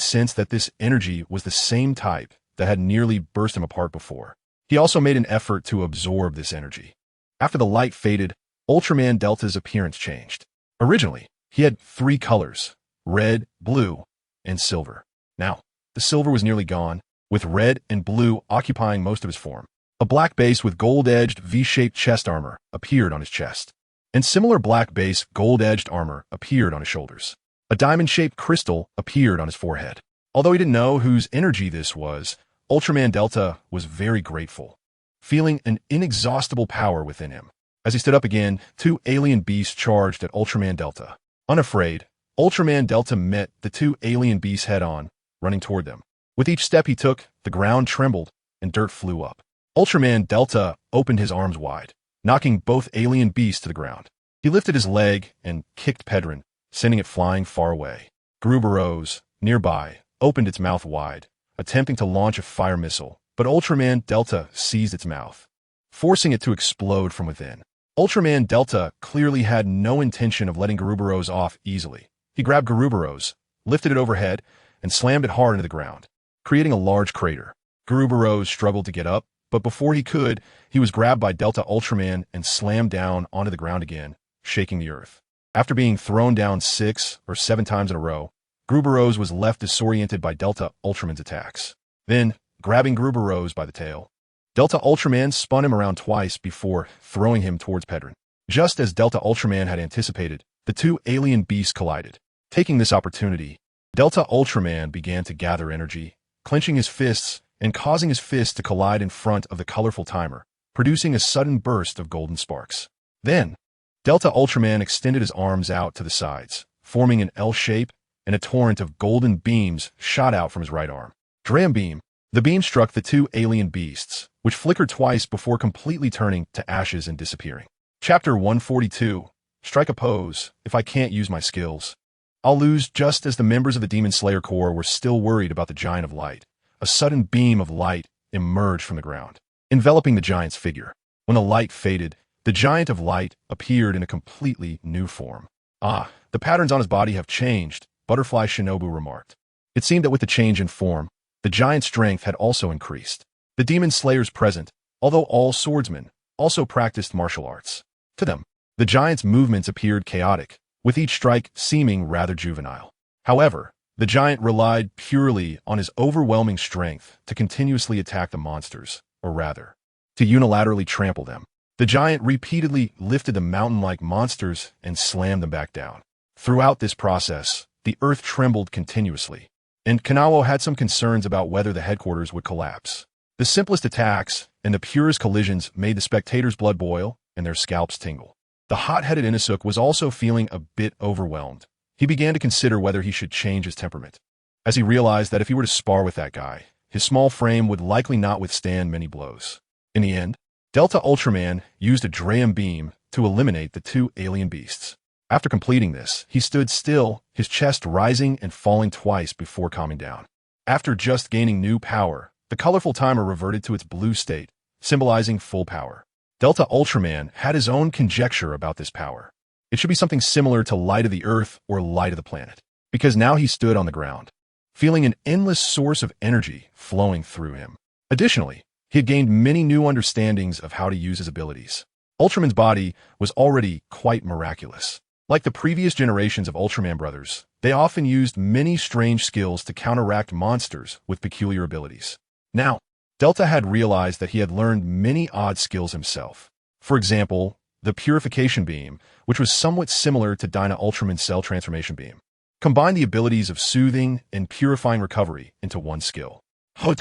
sense that this energy was the same type that had nearly burst him apart before. He also made an effort to absorb this energy. After the light faded, Ultraman Delta's appearance changed. Originally, he had 3 colors: red, blue, and silver. Now, the silver was nearly gone, with red and blue occupying most of his form. A black base with gold-edged V-shaped chest armor appeared on his chest, and similar black base gold-edged armor appeared on his shoulders. A diamond-shaped crystal appeared on his forehead. Although he didn't know whose energy this was, Ultraman Delta was very grateful, feeling an inexhaustible power within him. As he stood up again, 2 alien beasts charged at Ultraman Delta. Unafraid, Ultraman Delta met the 2 alien beasts head-on, running toward them. With each step he took, the ground trembled and dirt flew up. Ultraman Delta opened his arms wide, knocking both alien beasts to the ground. He lifted his leg and kicked Pedrin, sending it flying far away. Guruburos, nearby, opened its mouth wide, attempting to launch a fire missile, but Ultraman Delta seized its mouth, forcing it to explode from within. Ultraman Delta clearly had no intention of letting Guruburos off easily. He grabbed Guruburos, lifted it overhead, and slammed it hard into the ground, creating a large crater. Guruburos struggled to get up, but before he could, he was grabbed by Delta Ultraman and slammed down onto the ground again, shaking the earth. After being thrown down 6 or 7 times in a row, Guruburos was left disoriented by Delta Ultraman's attacks. Then, grabbing Guruburos by the tail, Delta Ultraman spun him around twice before throwing him towards Pedron. Just as Delta Ultraman had anticipated, the two alien beasts collided. Taking this opportunity, Delta Ultraman began to gather energy, clenching his fists and causing his fists to collide in front of the colorful timer, producing a sudden burst of golden sparks. Then, Delta Ultraman extended his arms out to the sides, forming an L shape, and a torrent of golden beams shot out from his right arm. Dram Beam. The beam struck the two alien beasts, which flickered twice before completely turning to ashes and disappearing. Chapter 142. Strike a pose. If I can't use my skills, I'll lose. Just as the members of the Demon Slayer Corps were still worried about the Giant of Light, a sudden beam of light emerged from the ground, enveloping the giant's figure. When the light faded, the Giant of Light appeared in a completely new form. Ah, the patterns on his body have changed, Butterfly Shinobu remarked. It seemed that with the change in form, the giant's strength had also increased. The demon slayers present, although all swordsmen, also practiced martial arts. To them, the giant's movements appeared chaotic, with each strike seeming rather juvenile. However, the giant relied purely on his overwhelming strength to continuously attack the monsters, or rather, to unilaterally trample them. The giant repeatedly lifted the mountain-like monsters and slammed them back down. Throughout this process, the earth trembled continuously, and Kanao had some concerns about whether the headquarters would collapse. The simplest attacks and the purest collisions made the spectators' blood boil and their scalps tingle. The hot-headed Inosuke was also feeling a bit overwhelmed. He began to consider whether he should change his temperament, as he realized that if he were to spar with that guy, his small frame would likely not withstand many blows. In the end, Delta Ultraman used a Dram Beam to eliminate the two alien beasts. After completing this, he stood still, his chest rising and falling twice before calming down. After just gaining new power, the colorful timer reverted to its blue state, symbolizing full power. Delta Ultraman had his own conjecture about this power. It should be something similar to Light of the Earth or Light of the Planet, because now he stood on the ground, feeling an endless source of energy flowing through him. Additionally, he had gained many new understandings of how to use his abilities. Ultraman's body was already quite miraculous. Like the previous generations of Ultraman brothers, they often used many strange skills to counteract monsters with peculiar abilities. Now, Delta had realized that he had learned many odd skills himself. For example, the Purification Beam, which was somewhat similar to Dyna Ultraman's Cell Transformation Beam, combined the abilities of soothing and purifying recovery into one skill. Hut.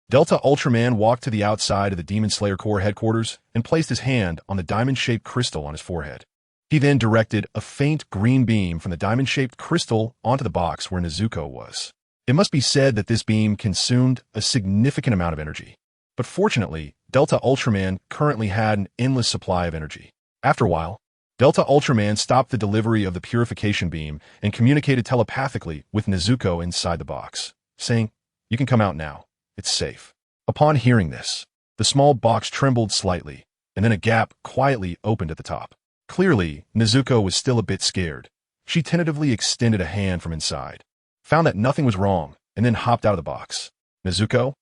Delta Ultraman walked to the outside of the Demon Slayer Corps headquarters and placed his hand on the diamond-shaped crystal on his forehead. He then directed a faint green beam from the diamond-shaped crystal onto the box where Nezuko was. It must be said that this beam consumed a significant amount of energy. But fortunately, Delta Ultraman currently had an endless supply of energy. After a while, Delta Ultraman stopped the delivery of the Purification Beam and communicated telepathically with Nezuko inside the box, saying, "You can come out now. It's safe." Upon hearing this, the small box trembled slightly, and then a gap quietly opened at the top. Clearly, Nezuko was still a bit scared. She tentatively extended a hand from inside, found that nothing was wrong, and then hopped out of the box. Nezuko,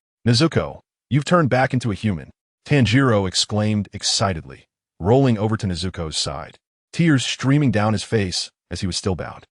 you've turned back into a human," Tanjiro exclaimed excitedly, rolling over to Nezuko's side, tears streaming down his face as he was still bound.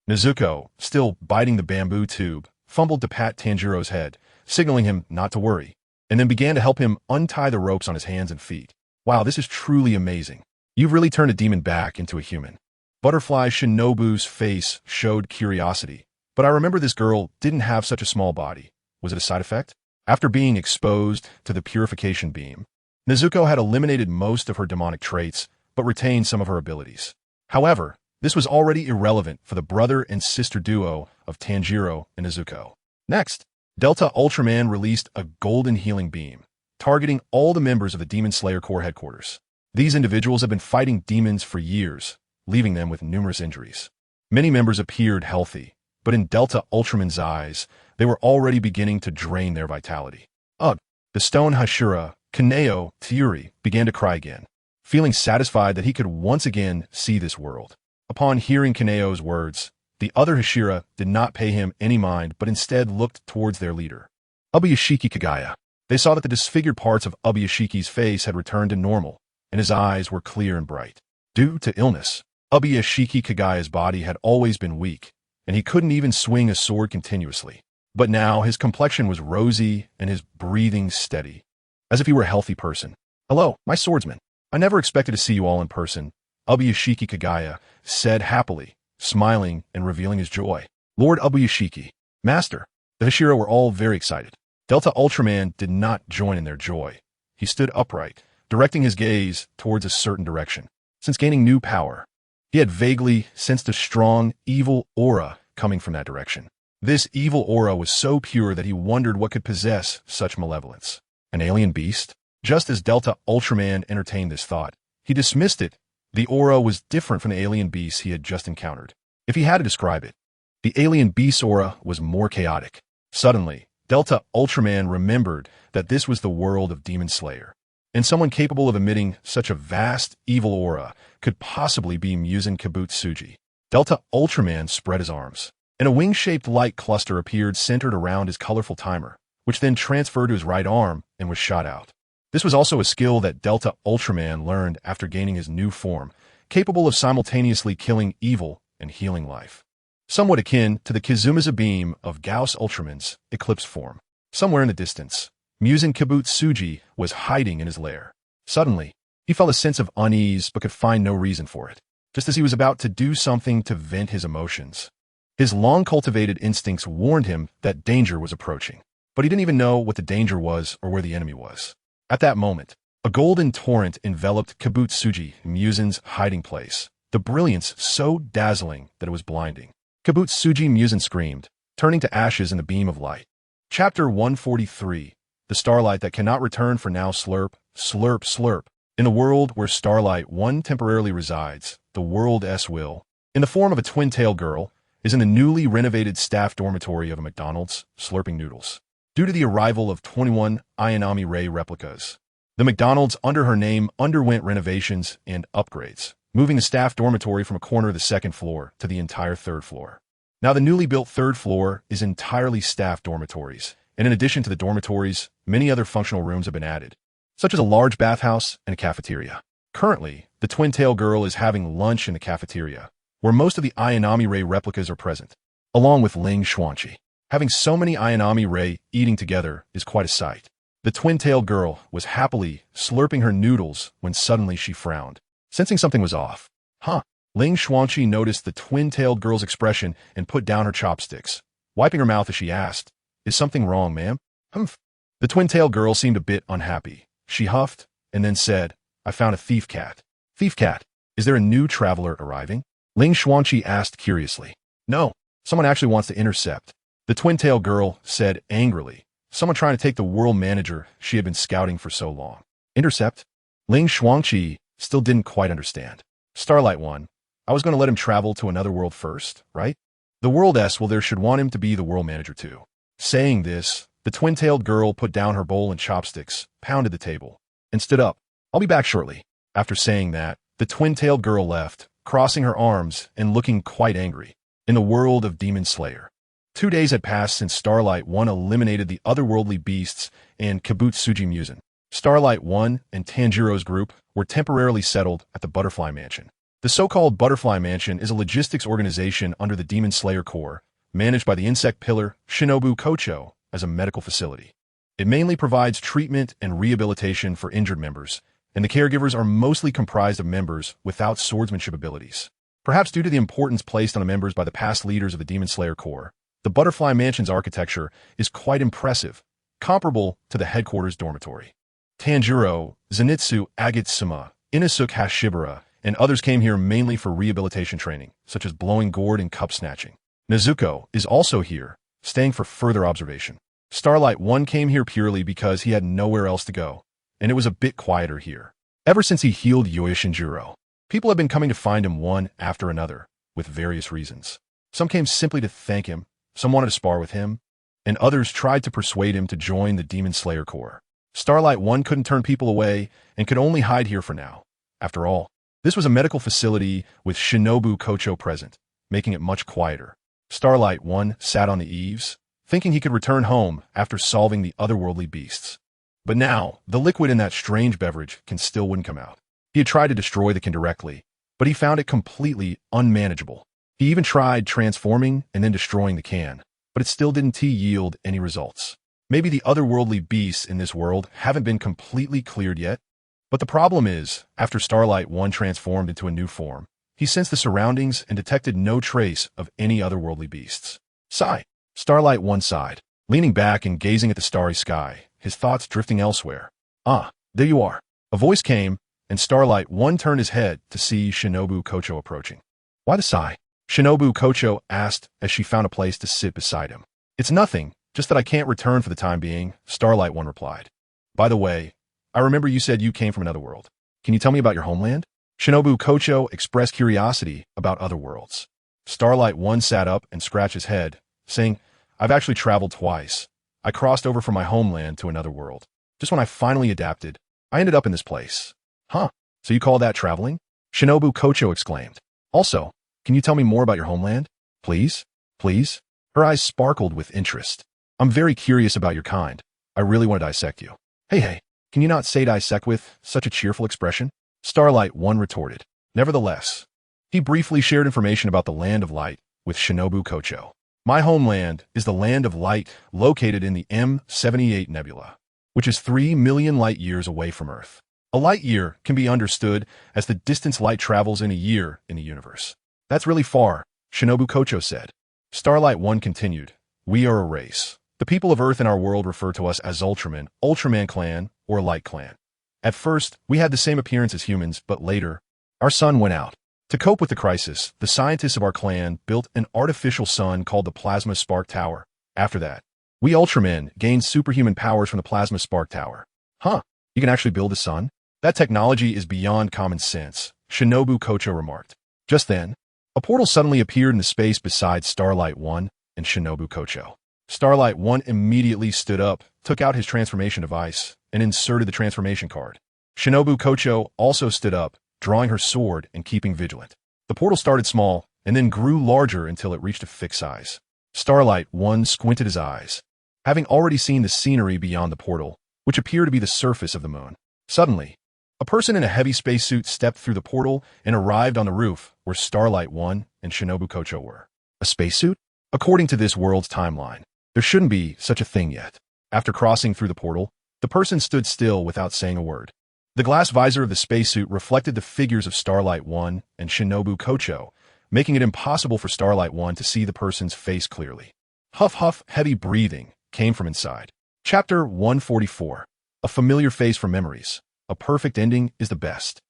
Nezuko, still biting the bamboo tube, fumbled to pat Tanjiro's head, signaling him not to worry, and then began to help him untie the ropes on his hands and feet. "Wow, this is truly amazing. You've really turned a demon back into a human." Butterfly Shinobu's face showed curiosity. "But I remember this girl didn't have such a small body. Was it a side effect?" After being exposed to the Purification Beam, Nezuko had eliminated most of her demonic traits, but retained some of her abilities. However, this was already irrelevant for the brother and sister duo of Tanjiro and Nezuko. Next, Delta Ultraman released a golden healing beam, targeting all the members of the Demon Slayer Corps headquarters. These individuals have been fighting demons for years, leaving them with numerous injuries. Many members appeared healthy, but in Delta Ultraman's eyes, they were already beginning to drain their vitality. Ugh! The stone Hashira, Kaneo, Tiyuri, began to cry again, feeling satisfied that he could once again see this world. Upon hearing Kaneo's words, the other Hashira did not pay him any mind but instead looked towards their leader, Ubuyashiki Kagaya. They saw that the disfigured parts of Ubuyashiki's face had returned to normal, and his eyes were clear and bright. Due to illness, Ubuyashiki Kagaya's body had always been weak, and he couldn't even swing a sword continuously. But now his complexion was rosy and his breathing steady, as if he were a healthy person. "Hello, my swordsman. I never expected to see you all in person," Ubuyashiki Kagaya said happily, smiling and revealing his joy. "Lord Ubuyashiki, Master." The Hashira were all very excited. Delta Ultraman did not join in their joy. He stood upright, directing his gaze towards a certain direction. Since gaining new power, he had vaguely sensed a strong, evil aura coming from that direction. This evil aura was so pure that he wondered what could possess such malevolence. An alien beast? Just as Delta Ultraman entertained this thought, he dismissed it. The aura was different from the alien beast he had just encountered. If he had to describe it, the alien beast's aura was more chaotic. Suddenly, Delta Ultraman remembered that this was the world of Demon Slayer, and someone capable of emitting such a vast, evil aura could possibly be Musen Kibutsuji. Delta Ultraman spread his arms, and a wing-shaped light cluster appeared centered around his colorful timer, which then transferred to his right arm and was shot out. This was also a skill that Delta Ultraman learned after gaining his new form, capable of simultaneously killing evil and healing life. Somewhat akin to the Kizumiza beam of Gauss Ultraman's eclipse form. Somewhere in the distance, Musen Kibutsuji was hiding in his lair. Suddenly, he felt a sense of unease but could find no reason for it, just as he was about to do something to vent his emotions. His long-cultivated instincts warned him that danger was approaching, but he didn't even know what the danger was or where the enemy was. At that moment, a golden torrent enveloped Kibutsuji, Musen's hiding place, the brilliance so dazzling that it was blinding. Kibutsuji Musen screamed, turning to ashes in the beam of light. Chapter 143. The Starlight That Cannot Return for Now. Slurp, slurp, slurp. In the world where Starlight 1 temporarily resides, the world S will, in the form of a twin-tailed girl, is in the newly renovated staff dormitory of a McDonald's, slurping noodles. Due to the arrival of 21 Ayanami Ray replicas, the McDonald's under her name underwent renovations and upgrades, moving the staff dormitory from a corner of the second floor to the entire third floor. Now the newly built third floor is entirely staff dormitories, and in addition to the dormitories, many other functional rooms have been added, such as a large bathhouse and a cafeteria. Currently, the twin-tail girl is having lunch in the cafeteria, where most of the Ayanami Ray replicas are present, along with Ling Xuanqi. Having so many Ayanami Ray eating together is quite a sight. The twin-tailed girl was happily slurping her noodles when suddenly she frowned, sensing something was off. Ling Xuanqi noticed the twin-tailed girl's expression and put down her chopsticks, wiping her mouth as she asked, "Is something wrong, ma'am?" "Humph." The twin-tailed girl seemed a bit unhappy. She huffed and then said, "I found a thief cat." "Thief cat? Is there a new traveler arriving?" Ling Xuanqi asked curiously. "No, someone actually wants to intercept," the twin-tailed girl said angrily. "Someone trying to take the world manager she had been scouting for so long." "Intercept?" Ling Xuanqi still didn't quite understand. "Starlight 1, I was going to let him travel to another world first, right? The world S, well, there should want him to be the world manager too." Saying this, the twin-tailed girl put down her bowl and chopsticks, pounded the table, and stood up. "I'll be back shortly." After saying that, the twin-tailed girl left, crossing her arms and looking quite angry. In the world of Demon Slayer, 2 days had passed since Starlight 1 eliminated the otherworldly beasts and Kibutsuji Musen. Starlight 1 and Tanjiro's group were temporarily settled at the Butterfly Mansion. The so-called Butterfly Mansion is a logistics organization under the Demon Slayer Corps, managed by the insect pillar Shinobu Kocho as a medical facility. It mainly provides treatment and rehabilitation for injured members, and the caregivers are mostly comprised of members without swordsmanship abilities. Perhaps due to the importance placed on the members by the past leaders of the Demon Slayer Corps, the Butterfly Mansion's architecture is quite impressive, comparable to the headquarters dormitory. Tanjiro, Zenitsu Agitsuma, Inosuke Hashibara, and others came here mainly for rehabilitation training, such as blowing gourd and cup snatching. Nezuko is also here, staying for further observation. Starlight 1 came here purely because he had nowhere else to go, and it was a bit quieter here. Ever since he healed Yoishinjiro, people have been coming to find him one after another, with various reasons. Some came simply to thank him, some wanted to spar with him, and others tried to persuade him to join the Demon Slayer Corps. Starlight 1 couldn't turn people away and could only hide here for now. After all, this was a medical facility with Shinobu Kocho present, making it much quieter. Starlight 1 sat on the eaves, thinking he could return home after solving the otherworldly beasts. But now, the liquid in that strange beverage can still wouldn't come out. He had tried to destroy the can directly, but he found it completely unmanageable. He even tried transforming and then destroying the can, but it still didn't yield any results. Maybe the otherworldly beasts in this world haven't been completely cleared yet? But the problem is, after Starlight 1 transformed into a new form, he sensed the surroundings and detected no trace of any otherworldly beasts. Sigh. Starlight 1 sighed, leaning back and gazing at the starry sky, his thoughts drifting elsewhere. Ah, there you are. A voice came, and Starlight 1 turned his head to see Shinobu Kocho approaching. Why the sigh? Shinobu Kocho asked as she found a place to sit beside him. It's nothing, just that I can't return for the time being, Starlight 1 replied. By the way, I remember you said you came from another world. Can you tell me about your homeland? Shinobu Kocho expressed curiosity about other worlds. Starlight 1 sat up and scratched his head, saying, I've actually traveled twice. I crossed over from my homeland to another world. Just when I finally adapted, I ended up in this place. Huh, so you call that traveling? Shinobu Kocho exclaimed. Also, can you tell me more about your homeland? Please? Please? Her eyes sparkled with interest. I'm very curious about your kind. I really want to dissect you. Hey, can you not say dissect with such a cheerful expression? Starlight 1 retorted. Nevertheless, he briefly shared information about the Land of Light with Shinobu Kocho. My homeland is the Land of Light located in the M78 Nebula, which is 3 million light years away from Earth. A light year can be understood as the distance light travels in a year in the universe. That's really far, Shinobu Kocho said. Starlight 1 continued. We are a race. The people of Earth in our world refer to us as Ultraman, Ultraman clan, or Light clan. At first, we had the same appearance as humans, but later, our sun went out. To cope with the crisis, the scientists of our clan built an artificial sun called the Plasma Spark Tower. After that, we Ultramen gained superhuman powers from the Plasma Spark Tower. Huh, you can actually build a sun? That technology is beyond common sense, Shinobu Kocho remarked. Just then, a portal suddenly appeared in the space beside Starlight 1 and Shinobu Kocho. Starlight 1 immediately stood up, took out his transformation device, and inserted the transformation card. Shinobu Kocho also stood up, drawing her sword and keeping vigilant. The portal started small, and then grew larger until it reached a fixed size. Starlight 1 squinted his eyes, having already seen the scenery beyond the portal, which appeared to be the surface of the moon. Suddenly, a person in a heavy spacesuit stepped through the portal and arrived on the roof where Starlight 1 and Shinobu Kocho were. A spacesuit? According to this world's timeline, there shouldn't be such a thing yet. After crossing through the portal, the person stood still without saying a word. The glass visor of the spacesuit reflected the figures of Starlight 1 and Shinobu Kocho, making it impossible for Starlight 1 to see the person's face clearly. Huff huff, heavy breathing came from inside. Chapter 144. A familiar face from memories. A perfect ending is the best.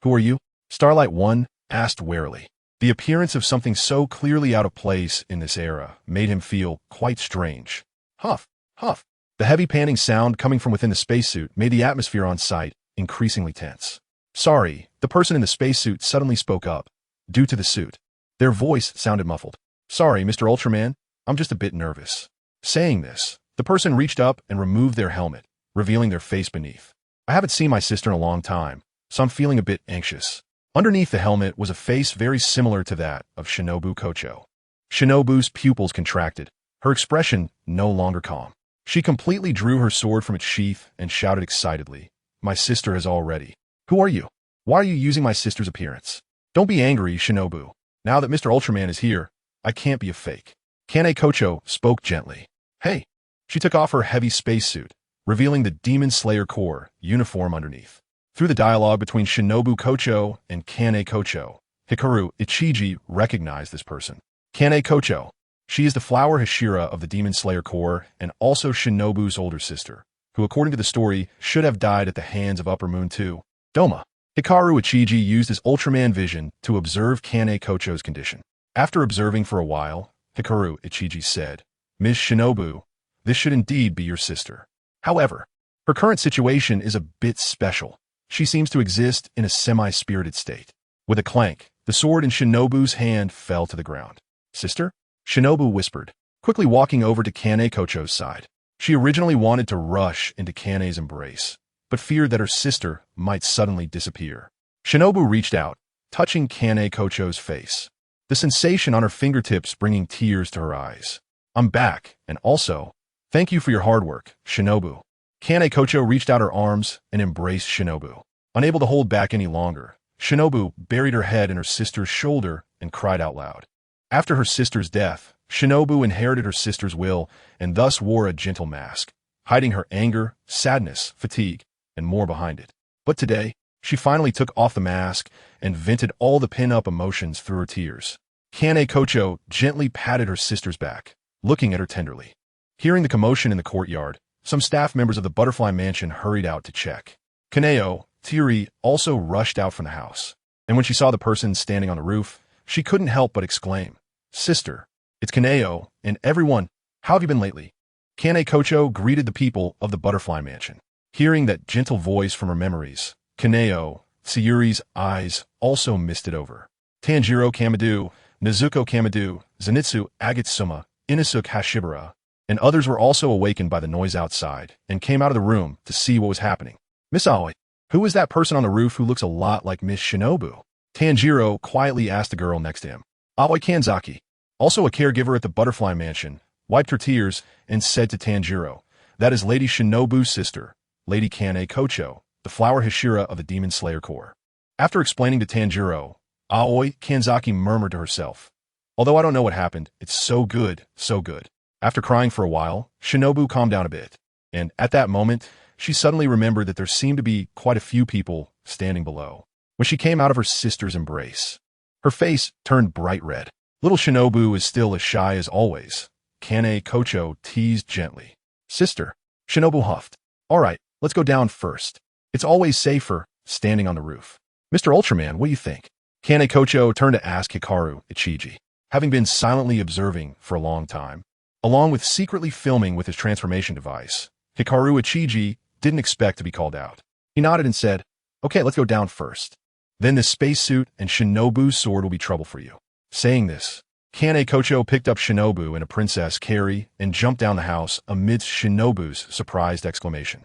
Who are you? Starlight 1 asked warily. The appearance of something so clearly out of place in this era made him feel quite strange. Huff, huff. The heavy panting sound coming from within the spacesuit made the atmosphere on site increasingly tense. Sorry, the person in the spacesuit suddenly spoke up, due to the suit. Their voice sounded muffled. Sorry, Mr. Ultraman, I'm just a bit nervous. Saying this, the person reached up and removed their helmet, revealing their face beneath. I haven't seen my sister in a long time, so I'm feeling a bit anxious. Underneath the helmet was a face very similar to that of Shinobu Kocho. Shinobu's pupils contracted, her expression no longer calm. She completely drew her sword from its sheath and shouted excitedly, My sister is all ready. Who are you? Why are you using my sister's appearance? Don't be angry, Shinobu. Now that Mr. Ultraman is here, I can't be a fake. Kane Kocho spoke gently. Hey. She took off her heavy spacesuit, revealing the Demon Slayer Corps uniform underneath. Through the dialogue between Shinobu Kocho and Kane Kocho, Hikaru Ichiji recognized this person. Kane Kocho. She is the flower Hashira of the Demon Slayer Corps and also Shinobu's older sister, who according to the story should have died at the hands of Upper Moon 2. Doma. Hikaru Ichiji used his Ultraman vision to observe Kane Kocho's condition. After observing for a while, Hikaru Ichiji said, Ms. Shinobu, this should indeed be your sister. However, her current situation is a bit special. She seems to exist in a semi-spirited state. With a clank, the sword in Shinobu's hand fell to the ground. Sister? Shinobu whispered, quickly walking over to Kane Kocho's side. She originally wanted to rush into Kane's embrace, but feared that her sister might suddenly disappear. Shinobu reached out, touching Kane Kocho's face, the sensation on her fingertips bringing tears to her eyes. I'm back, and also, thank you for your hard work, Shinobu. Kane Kocho reached out her arms and embraced Shinobu. Unable to hold back any longer, Shinobu buried her head in her sister's shoulder and cried out loud. After her sister's death, Shinobu inherited her sister's will and thus wore a gentle mask, hiding her anger, sadness, fatigue, and more behind it. But today, she finally took off the mask and vented all the pin-up emotions through her tears. Kane Kocho gently patted her sister's back, looking at her tenderly. Hearing the commotion in the courtyard, some staff members of the Butterfly Mansion hurried out to check. Kaneo, Teary, also rushed out from the house, and when she saw the person standing on the roof, she couldn't help but exclaim, "Sister, it's Kaneo, and everyone, how have you been lately?" Kane Kocho greeted the people of the Butterfly Mansion. Hearing that gentle voice from her memories, Kaneo, Sayuri's eyes also misted over. Tanjiro Kamadu, Nezuko Kamadu, Zenitsu Agatsuma, Inosuke Hashibara, and others were also awakened by the noise outside and came out of the room to see what was happening. "Miss Aoi, who is that person on the roof who looks a lot like Miss Shinobu?" Tanjiro quietly asked the girl next to him. Aoi Kanzaki, also a caregiver at the Butterfly Mansion, wiped her tears and said to Tanjiro, "That is Lady Shinobu's sister, Lady Kane Kocho, the Flower Hashira of the Demon Slayer Corps." After explaining to Tanjiro, Aoi Kanzaki murmured to herself, "Although I don't know what happened, it's so good, so good." After crying for a while, Shinobu calmed down a bit, and at that moment, she suddenly remembered that there seemed to be quite a few people standing below. When she came out of her sister's embrace, her face turned bright red. Little Shinobu is still as shy as always. Kane Kocho teased gently. "Sister," Shinobu huffed. "All right, let's go down first. It's always safer standing on the roof." "Mr. Ultraman, what do you think?" Kane Kocho turned to ask Hikaru Ichiji, having been silently observing for a long time. Along with secretly filming with his transformation device, Hikaru Ichiji didn't expect to be called out. He nodded and said, "Okay, let's go down first. Then the spacesuit and Shinobu's sword will be trouble for you." Saying this, Kane Kocho picked up Shinobu and a princess carry and jumped down the house amidst Shinobu's surprised exclamation.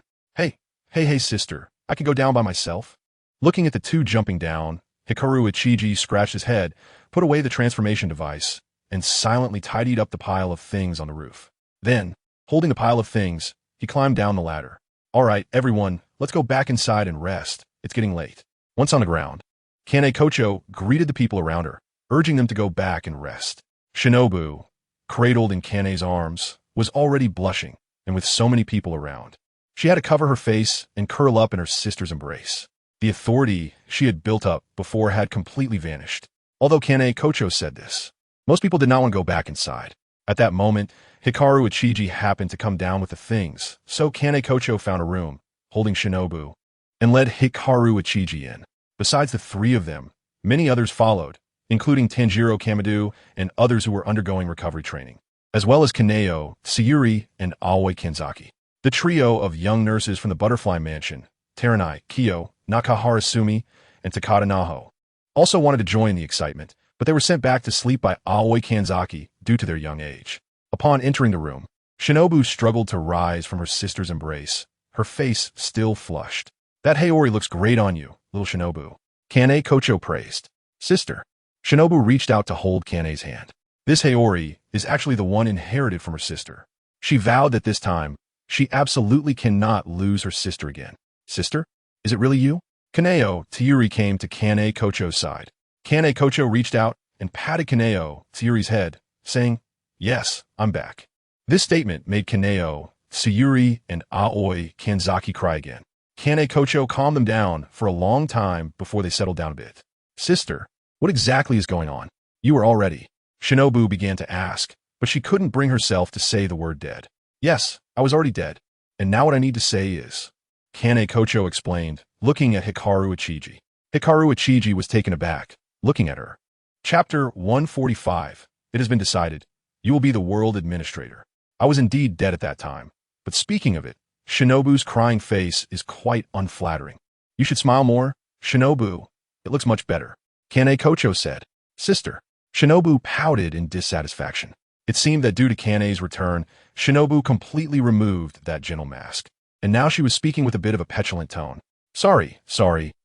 Hey, sister, I can go down by myself?" Looking at the two jumping down, Hikaru Ichiji scratched his head, put away the transformation device, and silently tidied up the pile of things on the roof. Then, holding the pile of things, he climbed down the ladder. "All right, everyone, let's go back inside and rest. It's getting late." Once on the ground, Kane Kocho greeted the people around her, urging them to go back and rest. Shinobu, cradled in Kane's arms, was already blushing, and with so many people around, she had to cover her face and curl up in her sister's embrace. The authority she had built up before had completely vanished. Although Kane Kocho said this, most people did not want to go back inside. At that moment, Hikaru Ichiji happened to come down with the things, so Kane Kocho found a room, holding Shinobu, and led Hikaru Ichiji in. Besides the three of them, many others followed, including Tanjiro Kamadu and others who were undergoing recovery training, as well as Kaneo, Sayuri, and Aoi Kanzaki. The trio of young nurses from the Butterfly Mansion, Teranai, Kyo, Nakahara Sumi, and Takada Naho, also wanted to join the excitement, but they were sent back to sleep by Aoi Kanzaki due to their young age. Upon entering the room, Shinobu struggled to rise from her sister's embrace, her face still flushed. "That Haori looks great on you, little Shinobu," Kane Kocho praised. "Sister." Shinobu reached out to hold Kane's hand. This Haori is actually the one inherited from her sister. She vowed that this time, she absolutely cannot lose her sister again. "Sister? Is it really you?" Kaneo Teiri came to Kane Kocho's side. Kane Kocho reached out and patted Kaneo Teiri's head, saying, "Yes, I'm back." This statement made Kaneo, Sayuri, and Aoi Kanzaki cry again. Kane Kocho calmed them down for a long time before they settled down a bit. "Sister, what exactly is going on? You are all ready?" Shinobu began to ask, but she couldn't bring herself to say the word dead. "Yes, I was already dead, and now what I need to say is," Kane Kocho explained, looking at Hikaru Ichiji. Hikaru Ichiji was taken aback, looking at her. Chapter 145. It has been decided. You will be the world administrator. I was indeed dead at that time. But speaking of it, Shinobu's crying face is quite unflattering. "You should smile more, Shinobu. It looks much better," Kane Kocho said. "Sister." Shinobu pouted in dissatisfaction. It seemed that due to Kane's return, Shinobu completely removed that gentle mask, and now she was speaking with a bit of a petulant tone. Sorry,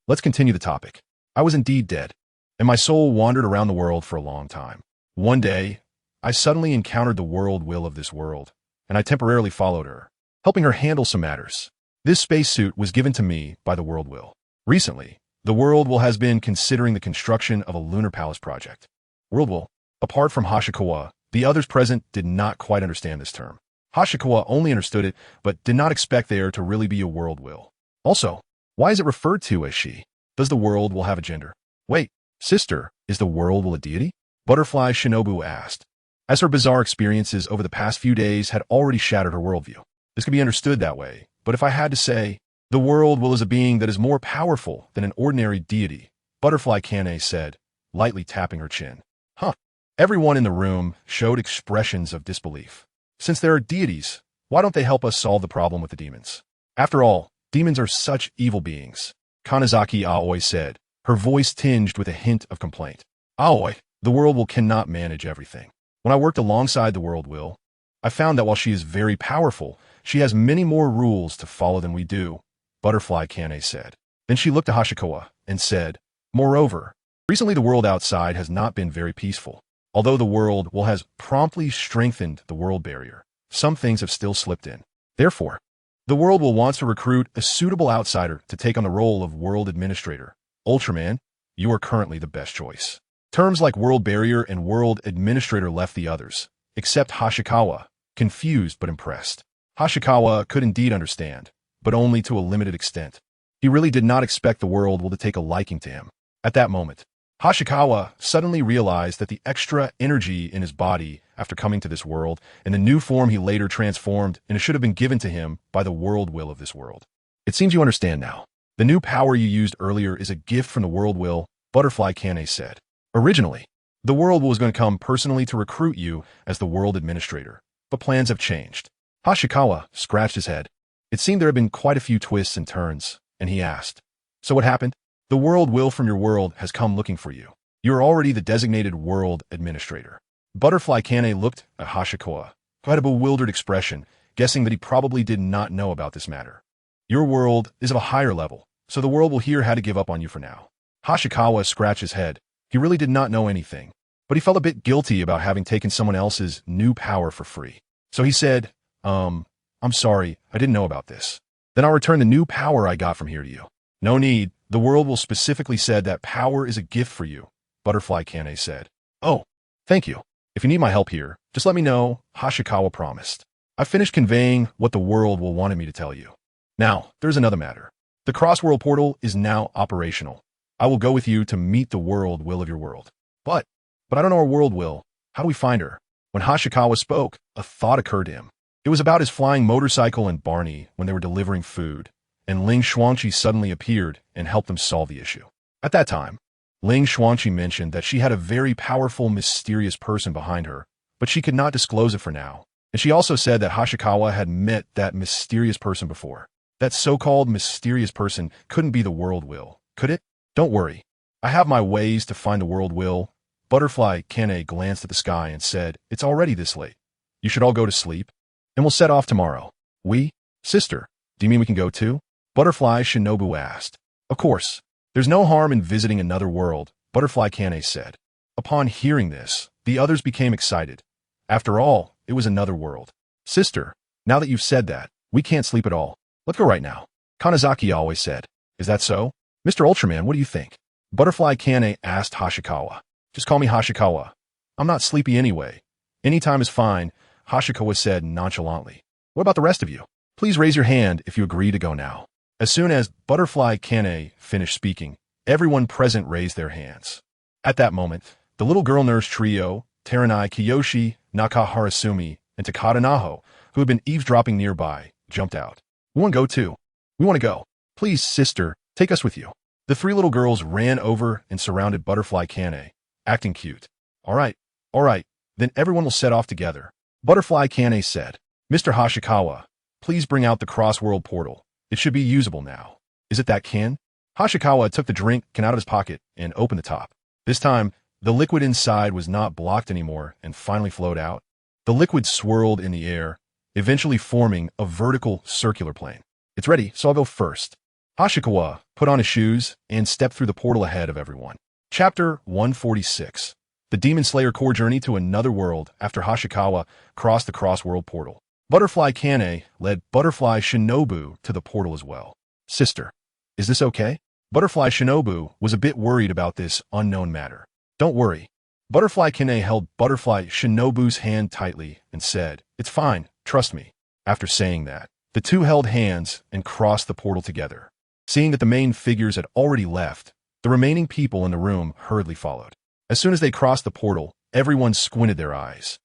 let's continue the topic. I was indeed dead, and my soul wandered around the world for a long time. One day, I suddenly encountered the world will of this world, and I temporarily followed her, helping her handle some matters. This spacesuit was given to me by the world will. Recently, the world will has been considering the construction of a lunar palace project. World will, Apart from Hashikawa, the others present did not quite understand this term. Hashikawa only understood it, but did not expect there to really be a world will. Also, why is it referred to as she? Does the world will have a gender? Wait, sister, is the world will a deity? Butterfly Shinobu asked, as her bizarre experiences over the past few days had already shattered her worldview. This could be understood that way, but if I had to say, the world will is a being that is more powerful than an ordinary deity, Butterfly Kane said, lightly tapping her chin. Huh. Everyone in the room showed expressions of disbelief. Since there are deities, why don't they help us solve the problem with the demons? After all, demons are such evil beings, Kanazaki Aoi said, her voice tinged with a hint of complaint. Aoi, the world will cannot manage everything. When I worked alongside the world will, I found that while she is very powerful, she has many more rules to follow than we do, Butterfly Kane said. Then she looked to Hashikawa and said, moreover, recently the world outside has not been very peaceful. Although the world will has promptly strengthened the world barrier, some things have still slipped in. Therefore, the world will wants to recruit a suitable outsider to take on the role of world administrator. Ultraman, you are currently the best choice. Terms like world barrier and world administrator left the others, except Hashikawa, confused but impressed. Hashikawa could indeed understand, but only to a limited extent. He really did not expect the world will to take a liking to him. At that moment, Hashikawa suddenly realized that the extra energy in his body after coming to this world and the new form he later transformed and it should have been given to him by the world will of this world. It seems you understand now. The new power you used earlier is a gift from the world will, Butterfly Kane said. Originally, the world was going to come personally to recruit you as the world administrator, but plans have changed. Hashikawa scratched his head. It seemed there had been quite a few twists and turns, and he asked, so what happened? The world will from your world has come looking for you. You are already the designated world administrator. Butterfly Kane looked at Hashikawa, who had a bewildered expression, guessing that he probably did not know about this matter. Your world is of a higher level, so the world will here had to give up on you for now. Hashikawa scratched his head. He really did not know anything, but he felt a bit guilty about having taken someone else's new power for free. So he said, I'm sorry, I didn't know about this. Then I'll return the new power I got from here to you. No need, the world will specifically said that power is a gift for you, Butterfly Kane said. Oh, thank you. If you need my help here, just let me know, Hashikawa promised. I finished conveying what the world will wanted me to tell you. Now, there's another matter. The cross-world portal is now operational. I will go with you to meet the world will of your world. But I don't know our world will. How do we find her? When Hashikawa spoke, a thought occurred to him. It was about his flying motorcycle and Barney when they were delivering food, and Ling Xuanqi suddenly appeared and helped them solve the issue. At that time, Ling Xuanqi mentioned that she had a very powerful, mysterious person behind her, but she could not disclose it for now. And she also said that Hashikawa had met that mysterious person before. That so-called mysterious person couldn't be the world will, could it? Don't worry. I have my ways to find the world will. Butterfly Kane glanced at the sky and said, it's already this late. You should all go to sleep, and we'll set off tomorrow. We? Sister, do you mean we can go too? Butterfly Shinobu asked. Of course. There's no harm in visiting another world, Butterfly Kane said. Upon hearing this, the others became excited. After all, it was another world. Sister, now that you've said that, we can't sleep at all. Let's go right now. Kanazaki always said. Is that so? Mr. Ultraman, what do you think? Butterfly Kane asked Hashikawa. Just call me Hashikawa. I'm not sleepy anyway. Any time is fine, Hashikawa said nonchalantly. What about the rest of you? Please raise your hand if you agree to go now. As soon as Butterfly Kane finished speaking, everyone present raised their hands. At that moment, the little girl nurse trio, Teranai Kiyoshi, Nakaharasumi, and Takada Naho, who had been eavesdropping nearby, jumped out. We want to go too. We want to go. Please, sister, take us with you. The three little girls ran over and surrounded Butterfly Kane, acting cute. All right, then everyone will set off together. Butterfly Kane said, Mr. Hashikawa, please bring out the cross-world portal. It should be usable now. Is it that can? Hashikawa took the drink can out of his pocket and opened the top. This time, the liquid inside was not blocked anymore and finally flowed out. The liquid swirled in the air, eventually forming a vertical circular plane. It's ready, so I'll go first. Hashikawa put on his shoes and stepped through the portal ahead of everyone. Chapter 146. The Demon Slayer core journey to another world after Hashikawa crossed the cross-world portal. Butterfly Kane led Butterfly Shinobu to the portal as well. Sister, is this okay? Butterfly Shinobu was a bit worried about this unknown matter. Don't worry. Butterfly Kine held Butterfly Shinobu's hand tightly and said, "It's fine, trust me." After saying that, the two held hands and crossed the portal together. Seeing that the main figures had already left, the remaining people in the room hurriedly followed. As soon as they crossed the portal, everyone squinted their eyes.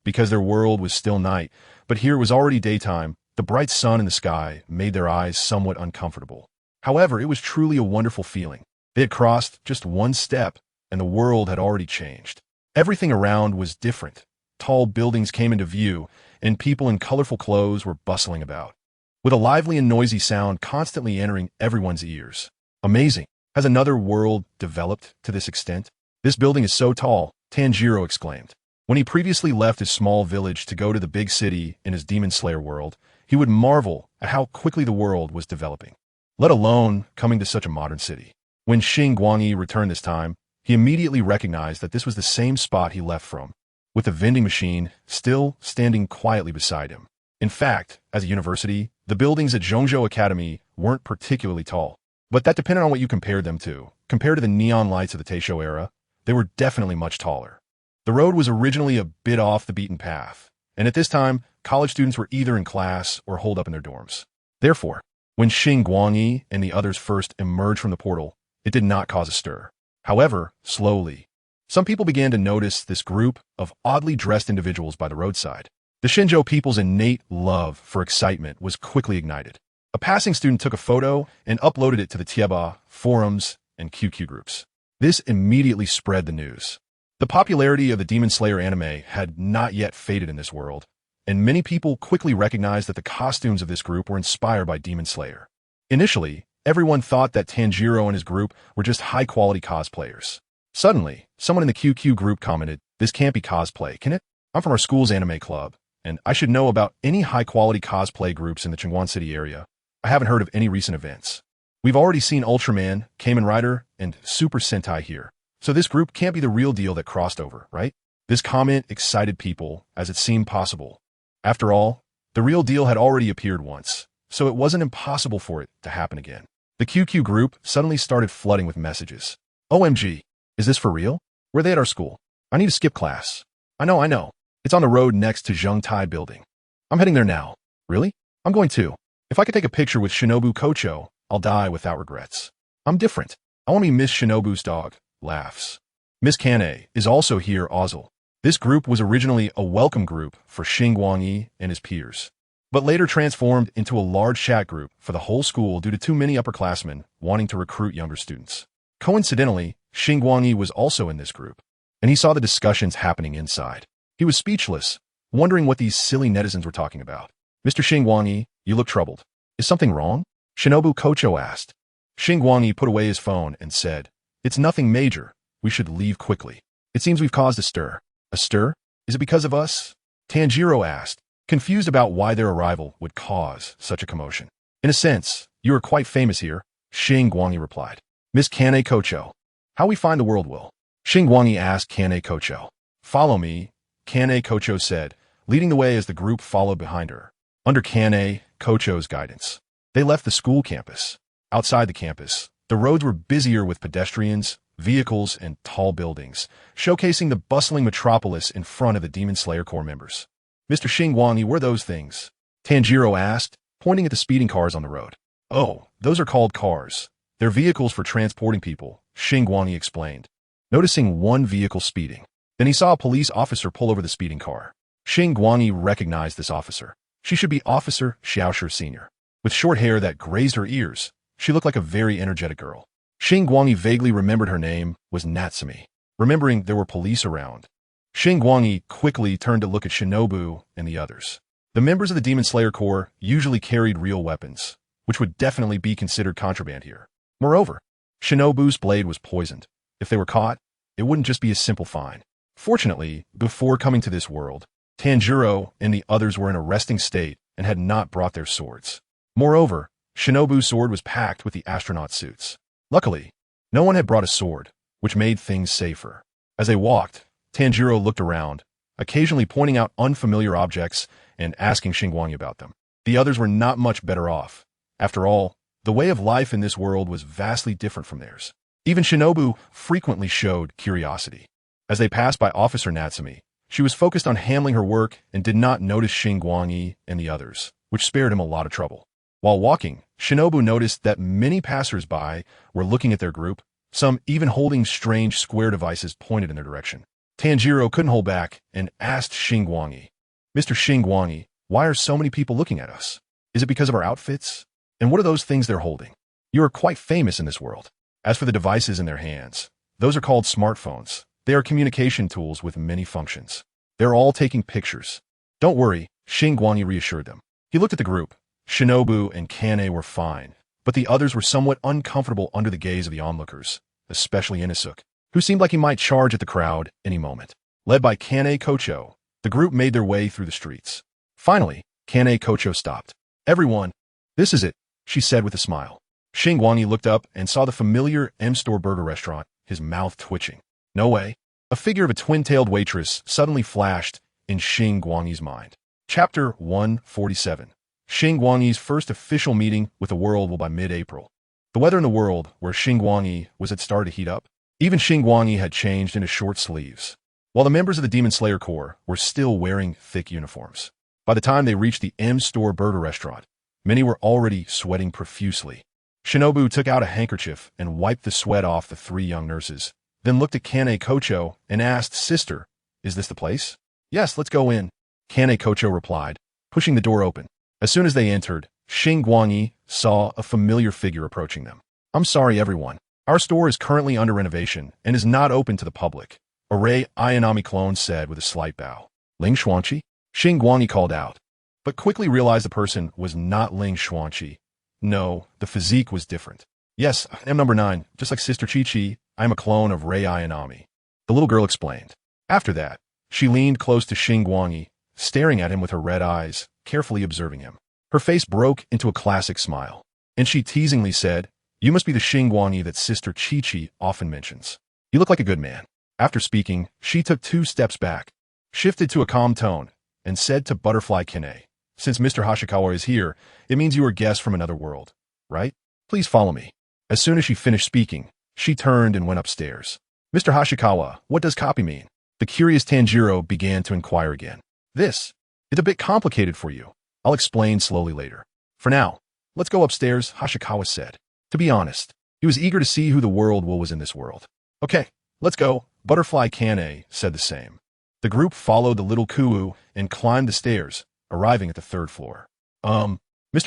Because their world was still night, but here it was already daytime, the bright sun in the sky made their eyes somewhat uncomfortable. However, it was truly a wonderful feeling. They had crossed just one step, and the world had already changed. Everything around was different. Tall buildings came into view, and people in colorful clothes were bustling about, with a lively and noisy sound constantly entering everyone's ears. Amazing. Has another world developed to this extent? This building is so tall, Tanjiro exclaimed. When he previously left his small village to go to the big city in his Demon Slayer world, he would marvel at how quickly the world was developing, let alone coming to such a modern city. When Xingguang returned this time, he immediately recognized that this was the same spot he left from, with the vending machine still standing quietly beside him. In fact, as a university, the buildings at Zhongzhou Academy weren't particularly tall, but that depended on what you compared them to. Compared to the neon lights of the Taisho era, they were definitely much taller. The road was originally a bit off the beaten path, and at this time, college students were either in class or holed up in their dorms. Therefore, when Xingguang and the others first emerged from the portal, it did not cause a stir. However, slowly, some people began to notice this group of oddly dressed individuals by the roadside. The Shinjo people's innate love for excitement was quickly ignited. A passing student took a photo and uploaded it to the Tieba forums and QQ groups. This immediately spread the news. The popularity of the Demon Slayer anime had not yet faded in this world, and many people quickly recognized that the costumes of this group were inspired by Demon Slayer. Initially, everyone thought that Tanjiro and his group were just high-quality cosplayers. Suddenly, someone in the QQ group commented, "This can't be cosplay, can it? I'm from our school's anime club, and I should know about any high-quality cosplay groups in the Xingguang City area. I haven't heard of any recent events. We've already seen Ultraman, Kamen Rider, and Super Sentai here, so this group can't be the real deal that crossed over, right?" This comment excited people, as it seemed possible. After all, the real deal had already appeared once, so it wasn't impossible for it to happen again. The QQ group suddenly started flooding with messages. "OMG, is this for real? Were they at our school? I need to skip class. I know. It's on the road next to Zhengtai building. I'm heading there now. Really? I'm going too. If I could take a picture with Shinobu Kocho, I'll die without regrets. I'm different. I want to be Miss Shinobu's dog." Laughs. Miss Kane is also here, Ozil. This group was originally a welcome group for Xingguang and his peers, but later transformed into a large chat group for the whole school due to too many upperclassmen wanting to recruit younger students. Coincidentally, Xingguang was also in this group, and he saw the discussions happening inside. He was speechless, wondering what these silly netizens were talking about. "Mr. Xingguang, you look troubled. Is something wrong?" Shinobu Kocho asked. Xingguang put away his phone and said, "It's nothing major. We should leave quickly. It seems we've caused a stir." "A stir? Is it because of us?" Tanjiro asked, confused about why their arrival would cause such a commotion. "In a sense, you are quite famous here," Xingguang replied. "Miss Kane Kocho, how we find the world will?" Xingguang asked Kane Kocho. "Follow me," Kane Kocho said, leading the way as the group followed behind her. Under Kane Kocho's guidance, they left the school campus. Outside the campus, the roads were busier with pedestrians, vehicles, and tall buildings, showcasing the bustling metropolis in front of the Demon Slayer Corps members. "Mr. Xingguang, were those things?" Tanjiro asked, pointing at the speeding cars on the road. "Oh, those are called cars. They're vehicles for transporting people," Xingguang explained, noticing one vehicle speeding. Then he saw a police officer pull over the speeding car. Xingguang recognized this officer. She should be Officer Xiaoshi Sr. With short hair that grazed her ears, she looked like a very energetic girl. Xingguang vaguely remembered her name was Natsumi. Remembering there were police around, Xingguang quickly turned to look at Shinobu and the others. The members of the Demon Slayer Corps usually carried real weapons, which would definitely be considered contraband here. Moreover, Shinobu's blade was poisoned. If they were caught, it wouldn't just be a simple fine. Fortunately, before coming to this world, Tanjiro and the others were in a resting state and had not brought their swords. Moreover, Shinobu's sword was packed with the astronaut suits. Luckily, no one had brought a sword, which made things safer. As they walked, Tanjiro looked around, occasionally pointing out unfamiliar objects and asking Xingguang about them. The others were not much better off. After all, the way of life in this world was vastly different from theirs. Even Shinobu frequently showed curiosity. As they passed by Officer Natsumi, she was focused on handling her work and did not notice Xingguang and the others, which spared him a lot of trouble. While walking, Shinobu noticed that many passers-by were looking at their group, some even holding strange square devices pointed in their direction. Tanjiro couldn't hold back and asked Xingguang, "Mr. Xingguang, why are so many people looking at us? Is it because of our outfits? And what are those things they're holding? You are quite famous in this world." As for the devices in their hands, those are called smartphones. They are communication tools with many functions. They're all taking pictures. "Don't worry," Xingguang reassured them. He looked at the group. Shinobu and Kane were fine, but the others were somewhat uncomfortable under the gaze of the onlookers, especially Inosuke, who seemed like he might charge at the crowd any moment. Led by Kane Kocho, the group made their way through the streets. Finally, Kane Kocho stopped. "Everyone, this is it," she said with a smile. Xingguang looked up and saw the familiar M-Store burger restaurant, his mouth twitching. No way. A figure of a twin-tailed waitress suddenly flashed in Xingguang's mind. Chapter 147. Xingguang's first official meeting with the world will by mid-April. The weather in the world where Xingguang was had started to heat up. Even Xingguang had changed into short sleeves, while the members of the Demon Slayer Corps were still wearing thick uniforms. By the time they reached the M-Store burger restaurant, many were already sweating profusely. Shinobu took out a handkerchief and wiped the sweat off the three young nurses, then looked at Kane Kocho and asked, "Sister, is this the place?" "Yes, let's go in," Kane Kocho replied, pushing the door open. As soon as they entered, Xingguang saw a familiar figure approaching them. "I'm sorry, everyone. Our store is currently under renovation and is not open to the public," a Rei Ayanami clone said with a slight bow. "Ling Xuanqi?" Xingguang called out, but quickly realized the person was not Ling Xuanqi. No, the physique was different. "Yes, I am number 9, just like Sister Chi-Chi. I am a clone of Rei Ayanami," the little girl explained. After that, she leaned close to Xingguang, staring at him with her red eyes, carefully observing him. Her face broke into a classic smile, and she teasingly said, "You must be the Xingguang that Sister Chi-Chi often mentions. You look like a good man." After speaking, she took 2 steps back, shifted to a calm tone, and said to Butterfly Kine, "Since Mr. Hashikawa is here, it means you are guests from another world, right? Please follow me." As soon as she finished speaking, she turned and went upstairs. "Mr. Hashikawa, what does copy mean?" The curious Tanjiro began to inquire again. It's a bit complicated for you. I'll explain slowly later. For now, let's go upstairs," Hashikawa said. To be honest, he was eager to see who the world was in this world. "Okay, let's go," Butterfly Kane said the same. The group followed the little Kuu and climbed the stairs, arriving at the 3rd floor. Mr.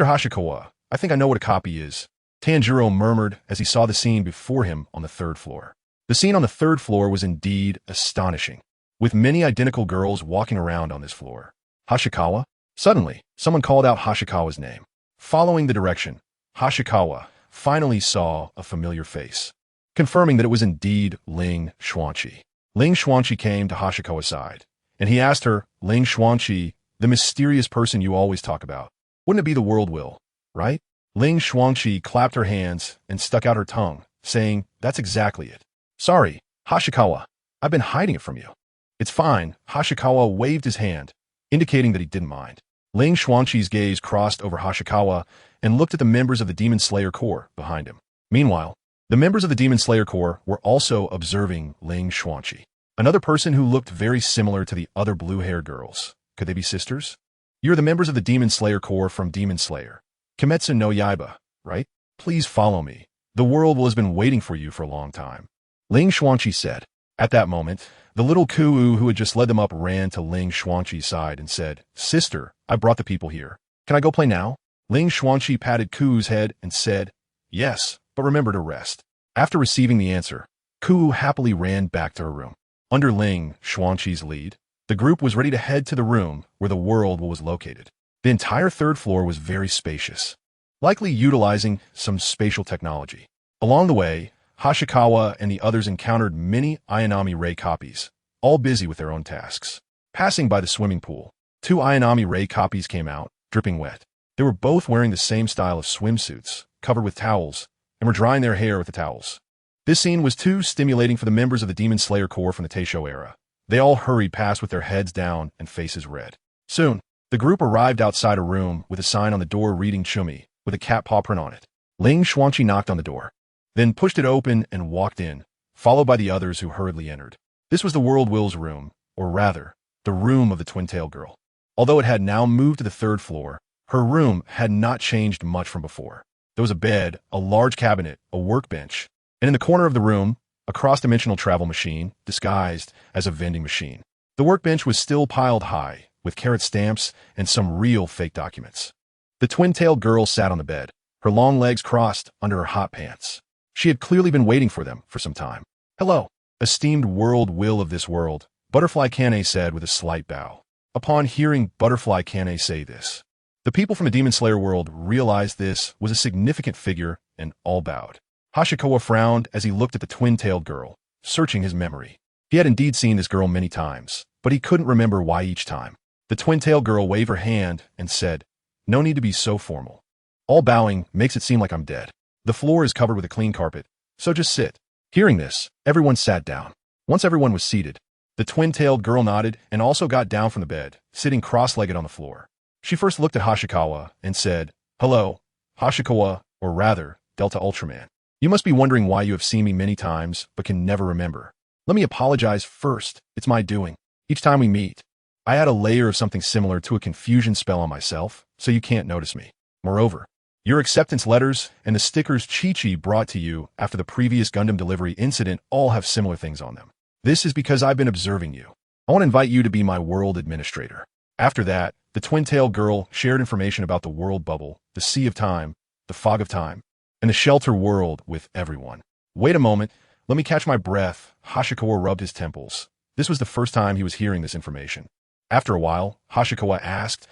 Hashikawa, I think I know what a copy is," Tanjiro murmured as he saw the scene before him on the 3rd floor. The scene on the 3rd floor was indeed astonishing, with many identical girls walking around on this floor. "Hashikawa?" Suddenly, someone called out Hashikawa's name. Following the direction, Hashikawa finally saw a familiar face, confirming that it was indeed Ling Xuanqi. Ling Xuanqi came to Hashikawa's side, and he asked her, "Ling Xuanqi, the mysterious person you always talk about, wouldn't it be the world will, right?" Ling Xuanqi clapped her hands and stuck out her tongue, saying, "That's exactly it." "Sorry, Hashikawa, I've been hiding it from you." "It's fine," Hashikawa waved his hand, indicating that he didn't mind. Ling Xuanqi's gaze crossed over Hashikawa and looked at the members of the Demon Slayer Corps behind him. Meanwhile, the members of the Demon Slayer Corps were also observing Ling Xuanqi, another person who looked very similar to the other blue-haired girls. Could they be sisters? "You're the members of the Demon Slayer Corps from Demon Slayer, Kimetsu no Yaiba, right? Please follow me. The world has been waiting for you for a long time," Ling Xuanqi said. At that moment, the little Kuu who had just led them up ran to Ling Xuanqi's side and said, "Sister, I brought the people here. Can I go play now?" Ling Xuanqi patted Kuu's head and said, "Yes, but remember to rest." After receiving the answer, Kuu happily ran back to her room. Under Ling Xuanqi's lead, the group was ready to head to the room where the world was located. The entire 3rd floor was very spacious, likely utilizing some spatial technology. Along the way, Hashikawa and the others encountered many Ayanami Rei copies, all busy with their own tasks. Passing by the swimming pool, 2 Ayanami Rei copies came out, dripping wet. They were both wearing the same style of swimsuits, covered with towels, and were drying their hair with the towels. This scene was too stimulating for the members of the Demon Slayer Corps from the Taisho era. They all hurried past with their heads down and faces red. Soon, the group arrived outside a room with a sign on the door reading Chumi, with a cat paw print on it. Ling Xuanqi knocked on the door, then pushed it open and walked in, followed by the others who hurriedly entered. This was the World Will's room, or rather, the room of the twin-tailed girl. Although it had now moved to the third floor, her room had not changed much from before. There was a bed, a large cabinet, a workbench, and in the corner of the room, a cross-dimensional travel machine disguised as a vending machine. The workbench was still piled high, with carrot stamps and some real fake documents. The twin-tailed girl sat on the bed, her long legs crossed under her hot pants. She had clearly been waiting for them for some time. "Hello, esteemed World Will of this world," Butterfly Kane said with a slight bow. Upon hearing Butterfly Kane say this, the people from the Demon Slayer world realized this was a significant figure and all bowed. Hashikawa frowned as he looked at the twin-tailed girl, searching his memory. He had indeed seen this girl many times, but he couldn't remember why each time. The twin-tailed girl waved her hand and said, "No need to be so formal. All bowing makes it seem like I'm dead. The floor is covered with a clean carpet, so just sit." Hearing this, everyone sat down. Once everyone was seated, the twin-tailed girl nodded and also got down from the bed, sitting cross-legged on the floor. She first looked at Hashikawa and said, "Hello, Hashikawa, or rather, Delta Ultraman. You must be wondering why you have seen me many times but can never remember. Let me apologize first. It's my doing. Each time we meet, I add a layer of something similar to a confusion spell on myself, so you can't notice me. Moreover, your acceptance letters and the stickers Chi-Chi brought to you after the previous Gundam delivery incident all have similar things on them. This is because I've been observing you. I want to invite you to be my world administrator." After that, the twin-tailed girl shared information about the world bubble, the Sea of Time, the Fog of Time, and the Shelter World with everyone. "Wait a moment, let me catch my breath." Hashikawa rubbed his temples. This was the first time he was hearing this information. After a while, Hashikawa asked,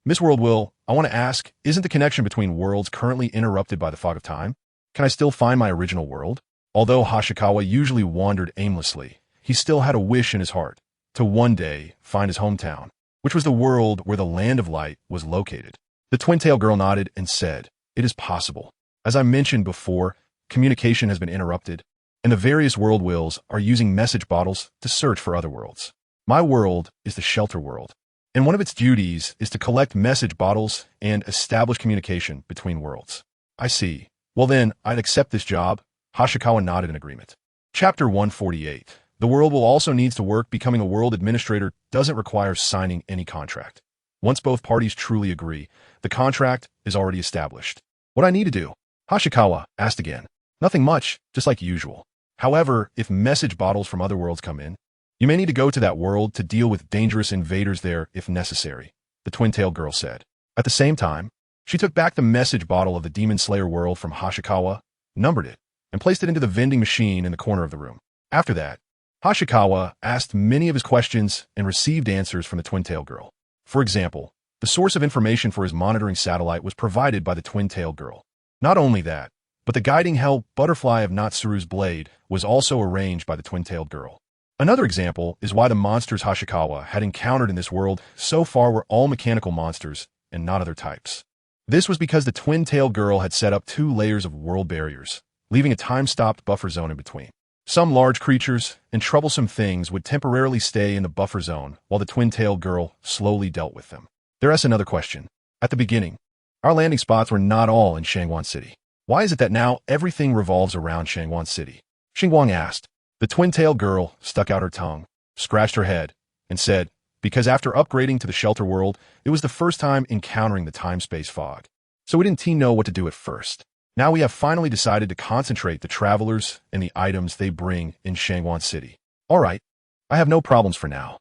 "Miss World Will, I want to ask, isn't the connection between worlds currently interrupted by the Fog of Time? Can I still find my original world?" Although Hashikawa usually wandered aimlessly, he still had a wish in his heart, to one day find his hometown, which was the world where the Land of Light was located. The twin-tailed girl nodded and said, "It is possible. As I mentioned before, communication has been interrupted, and the various world wills are using message bottles to search for other worlds. My world is the Shelter World, and one of its duties is to collect message bottles and establish communication between worlds." "I see. Well then, I'd accept this job." Hashikawa nodded in agreement. Chapter 148. The world will also needs to work. Becoming a world administrator doesn't require signing any contract. Once both parties truly agree, the contract is already established. "What I need to do?" Hashikawa asked again. "Nothing much, just like usual. However, if message bottles from other worlds come in, you may need to go to that world to deal with dangerous invaders there if necessary," the twin-tailed girl said. At the same time, she took back the message bottle of the Demon Slayer world from Hashikawa, numbered it, and placed it into the vending machine in the corner of the room. After that, Hashikawa asked many of his questions and received answers from the twin-tailed girl. For example, the source of information for his monitoring satellite was provided by the twin-tailed girl. Not only that, but the guiding hell butterfly of Natsuru's blade was also arranged by the twin-tailed girl. Another example is why the monsters Hashikawa had encountered in this world so far were all mechanical monsters and not other types. This was because the twin-tailed girl had set up 2 layers of world barriers, leaving a time-stopped buffer zone in between. Some large creatures and troublesome things would temporarily stay in the buffer zone while the twin-tailed girl slowly dealt with them. There's another question. At the beginning, our landing spots were not all in Xingguang City. Why is it that now everything revolves around Xingguang City? Xingguang asked. The twin-tailed girl stuck out her tongue, scratched her head, and said, "Because after upgrading to the Shelter World, it was the first time encountering the time-space fog. So we didn't know what to do at first. Now we have finally decided to concentrate the travelers and the items they bring in Xingguang City. All right, I have no problems for now.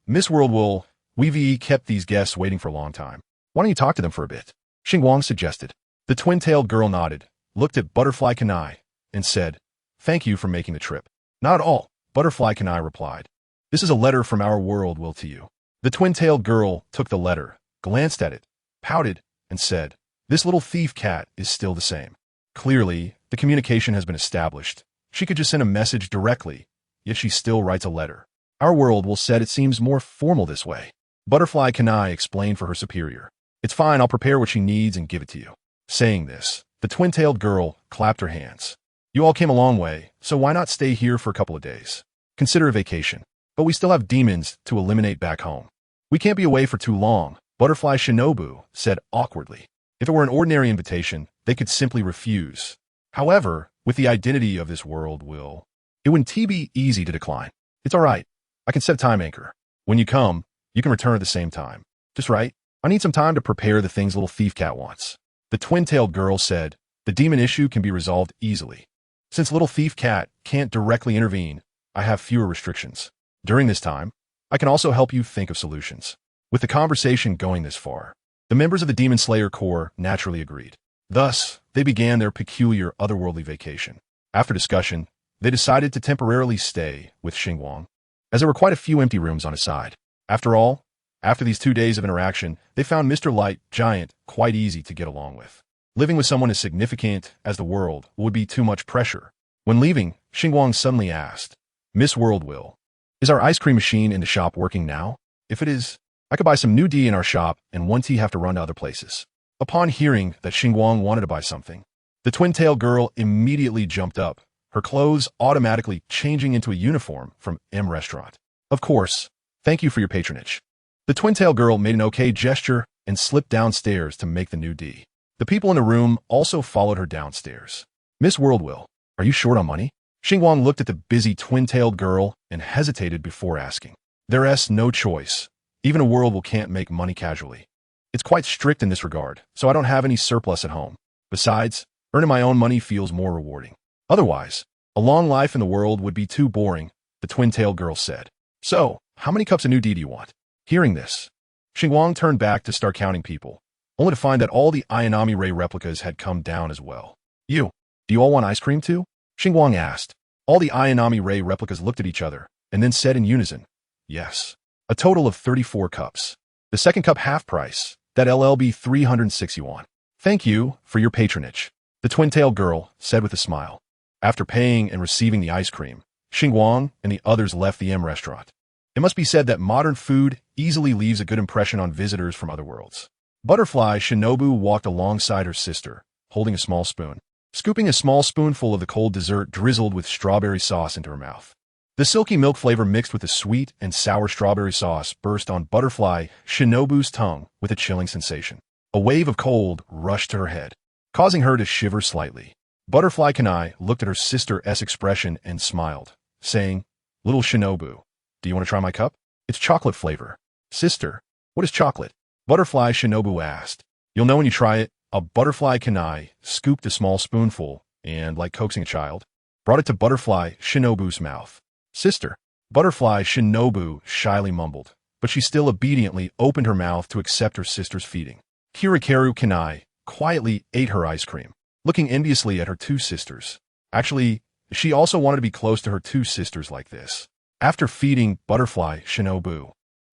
Miss World Will, we've kept these guests waiting for a long time. Why don't you talk to them for a bit?" Xingguang suggested. The twin-tailed girl nodded, looked at Butterfly Kanai, and said, "Thank you for making the trip." "Not at all," Butterfly Kanai replied. "This is a letter from our world will to you." The twin-tailed girl took the letter, glanced at it, pouted, and said, "This little thief cat is still the same." Clearly, the communication has been established. She could just send a message directly, yet she still writes a letter. Our world will said it seems more formal this way. Butterfly Kanai explained for her superior. "It's fine, I'll prepare what she needs and give it to you." Saying this, the twin-tailed girl clapped her hands. "You all came a long way, so why not stay here for a couple of days? Consider a vacation. But we still have demons to eliminate back home. We can't be away for too long," Butterfly Shinobu said awkwardly. If it were an ordinary invitation, they could simply refuse. However, with the identity of this world will, It wouldn't be easy to decline. It's all right. I can set a time anchor. When you come, you can return at the same time. Just right. I need some time to prepare the things little thief cat wants. The twin-tailed girl said, the demon issue can be resolved easily. Since little thief cat can't directly intervene, I have fewer restrictions. During this time, I can also help you think of solutions. With the conversation going this far, the members of the Demon Slayer Corps naturally agreed. Thus, they began their peculiar otherworldly vacation. After discussion, they decided to temporarily stay with Xingguang, as there were quite a few empty rooms on his side. After all, after these 2 days of interaction, they found Mr. Light Giant quite easy to get along with. Living with someone as significant as the world would be too much pressure. When leaving, Xingguang suddenly asked, Miss Worldwill, is our ice cream machine in the shop working now? If it is, I could buy some new tea in our shop and one tea have to run to other places. Upon hearing that Xingguang wanted to buy something, the twin-tailed girl immediately jumped up, her clothes automatically changing into a uniform from M Restaurant. Of course, thank you for your patronage. The twin-tailed girl made an okay gesture and slipped downstairs to make the new tea. The people in the room also followed her downstairs. Miss Worldwill, are you short on money? Xingguang looked at the busy twin-tailed girl and hesitated before asking. There's no choice. Even a Worldwill can't make money casually. It's quite strict in this regard, so I don't have any surplus at home. Besides, earning my own money feels more rewarding. Otherwise, a long life in the world would be too boring, the twin-tailed girl said. So, how many cups of new tea do you want? Hearing this, Xingguang turned back to start counting people, only to find that all the Ayanami Ray replicas had come down as well. Do you all want ice cream too? Xingguang asked. All the Ayanami Ray replicas looked at each other, and then said in unison, yes. A total of 34 cups. The second cup half price, that LLB 360 yuan. Thank you for your patronage, the twin-tailed girl said with a smile. After paying and receiving the ice cream, Xingguang and the others left the M Restaurant. It must be said that modern food easily leaves a good impression on visitors from other worlds. Butterfly Shinobu walked alongside her sister, holding a small spoon, scooping a small spoonful of the cold dessert drizzled with strawberry sauce into her mouth. The silky milk flavor mixed with the sweet and sour strawberry sauce burst on Butterfly Shinobu's tongue with a chilling sensation. A wave of cold rushed to her head, causing her to shiver slightly. Butterfly Kanai looked at her sister's expression and smiled, saying, Little Shinobu, do you want to try my cup? It's chocolate flavor. Sister, what is chocolate? Butterfly Shinobu asked. You'll know when you try it. A Butterfly Kanai scooped a small spoonful and, like coaxing a child, brought it to Butterfly Shinobu's mouth. Sister, Butterfly Shinobu shyly mumbled, but she still obediently opened her mouth to accept her sister's feeding. Kirikaru Kanai quietly ate her ice cream, looking enviously at her 2 sisters. Actually, she also wanted to be close to her 2 sisters like this. After feeding Butterfly Shinobu,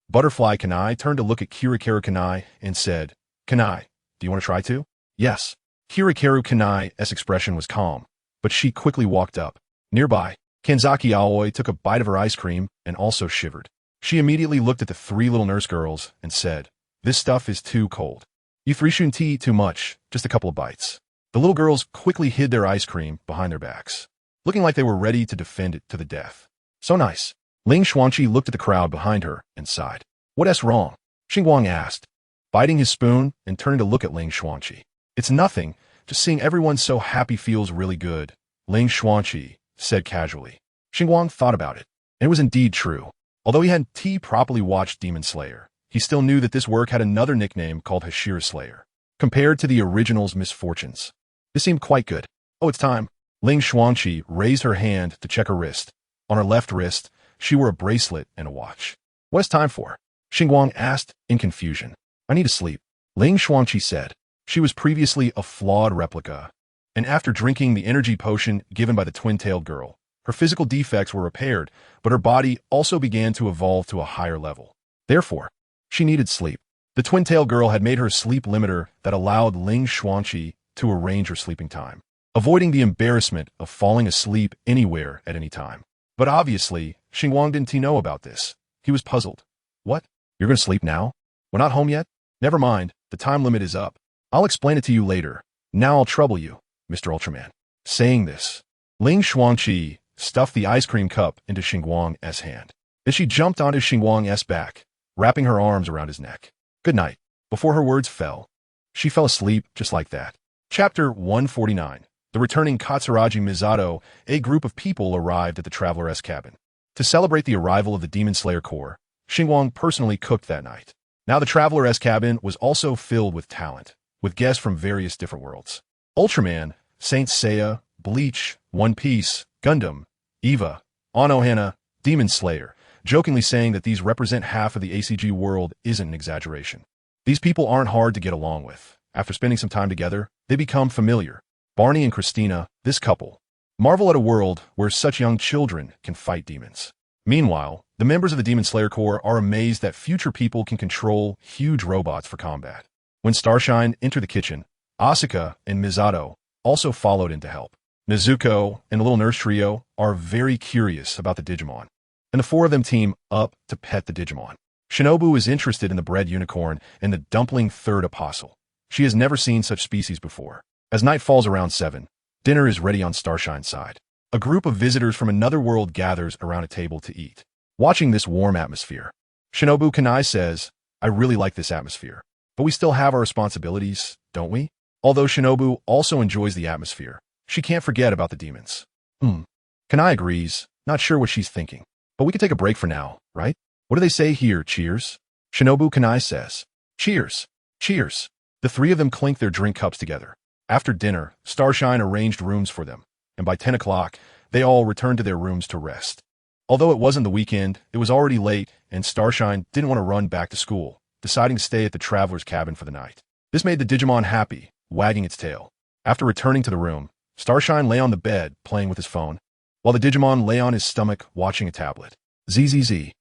Butterfly Kanai turned to look at Kirikaru Kanai and said, Kanai, do you want to try too? Yes. Kirikaru Kanai's expression was calm, but she quickly walked up. Nearby, Kanzaki Aoi took a bite of her ice cream and also shivered. She immediately looked at the 3 little nurse girls and said, This stuff is too cold. You 3 shouldn't eat too much, just a couple of bites. The little girls quickly hid their ice cream behind their backs, looking like they were ready to defend it to the death. So nice. Ling Xuanqi looked at the crowd behind her and sighed. What's wrong? Xingguang asked, biting his spoon and turning to look at Ling Xuanqi. It's nothing, just seeing everyone so happy feels really good, Ling Xuanqi said casually. Xingguang thought about it, and it was indeed true. Although he hadn't properly watched Demon Slayer, he still knew that this work had another nickname called Hashira Slayer. Compared to the original's misfortunes, this seemed quite good. Oh, it's time. Ling Xuanqi raised her hand to check her wrist. On her left wrist, she wore a bracelet and a watch. What is time for? Xingguang asked in confusion. I need to sleep, Ling Xuanqi said. She was previously a flawed replica, and after drinking the energy potion given by the twin-tailed girl, her physical defects were repaired, but her body also began to evolve to a higher level. Therefore, she needed sleep. The twin-tailed girl had made her a sleep limiter that allowed Ling Xuanqi to arrange her sleeping time, avoiding the embarrassment of falling asleep anywhere at any time. But obviously, Xingguang didn't know about this. He was puzzled. What? You're going to sleep now? We're not home yet? Never mind, the time limit is up. I'll explain it to you later. Now I'll trouble you, Mr. Ultraman. Saying this, Ling Xuanqi stuffed the ice cream cup into Xingguang's hand. Then she jumped onto Xingguang's back, wrapping her arms around his neck. Good night. Before her words fell, she fell asleep just like that. Chapter 149. the returning Katsuragi Misato, a group of people arrived at the Traveler's cabin. To celebrate the arrival of the Demon Slayer Corps, Xingguang personally cooked that night. Now the Traveler's cabin was also filled with talent, with guests from various different worlds. Ultraman, Saint Seiya, Bleach, One Piece, Gundam, Eva, Anohana, Demon Slayer, jokingly saying that these represent half of the ACG world isn't an exaggeration. These people aren't hard to get along with. After spending some time together, they become familiar. Barney and Christina, this couple, marvel at a world where such young children can fight demons. Meanwhile, the members of the Demon Slayer Corps are amazed that future people can control huge robots for combat. When Starshine entered the kitchen, Asuka and Misato also followed in to help. Nezuko and the little nurse trio are very curious about the Digimon, and the four of them team up to pet the Digimon. Shinobu is interested in the bread unicorn and the dumpling third apostle. She has never seen such species before. As night falls around 7, dinner is ready on Starshine's side. A group of visitors from another world gathers around a table to eat. Watching this warm atmosphere, Shinobu Kanai says, "I really like this atmosphere, but we still have our responsibilities, don't we?" Although Shinobu also enjoys the atmosphere, she can't forget about the demons. Kanai agrees, not sure what she's thinking. But we could take a break for now, right? What do they say here, cheers? Shinobu Kanai says, "Cheers, cheers." The three of them clink their drink cups together. After dinner, Starshine arranged rooms for them, and by 10 o'clock, they all returned to their rooms to rest. Although it wasn't the weekend, it was already late, and Starshine didn't want to run back to school, deciding to stay at the Traveler's cabin for the night. This made the Digimon happy, wagging its tail. After returning to the room, Starshine lay on the bed, playing with his phone, while the Digimon lay on his stomach, watching a tablet. ZZZ.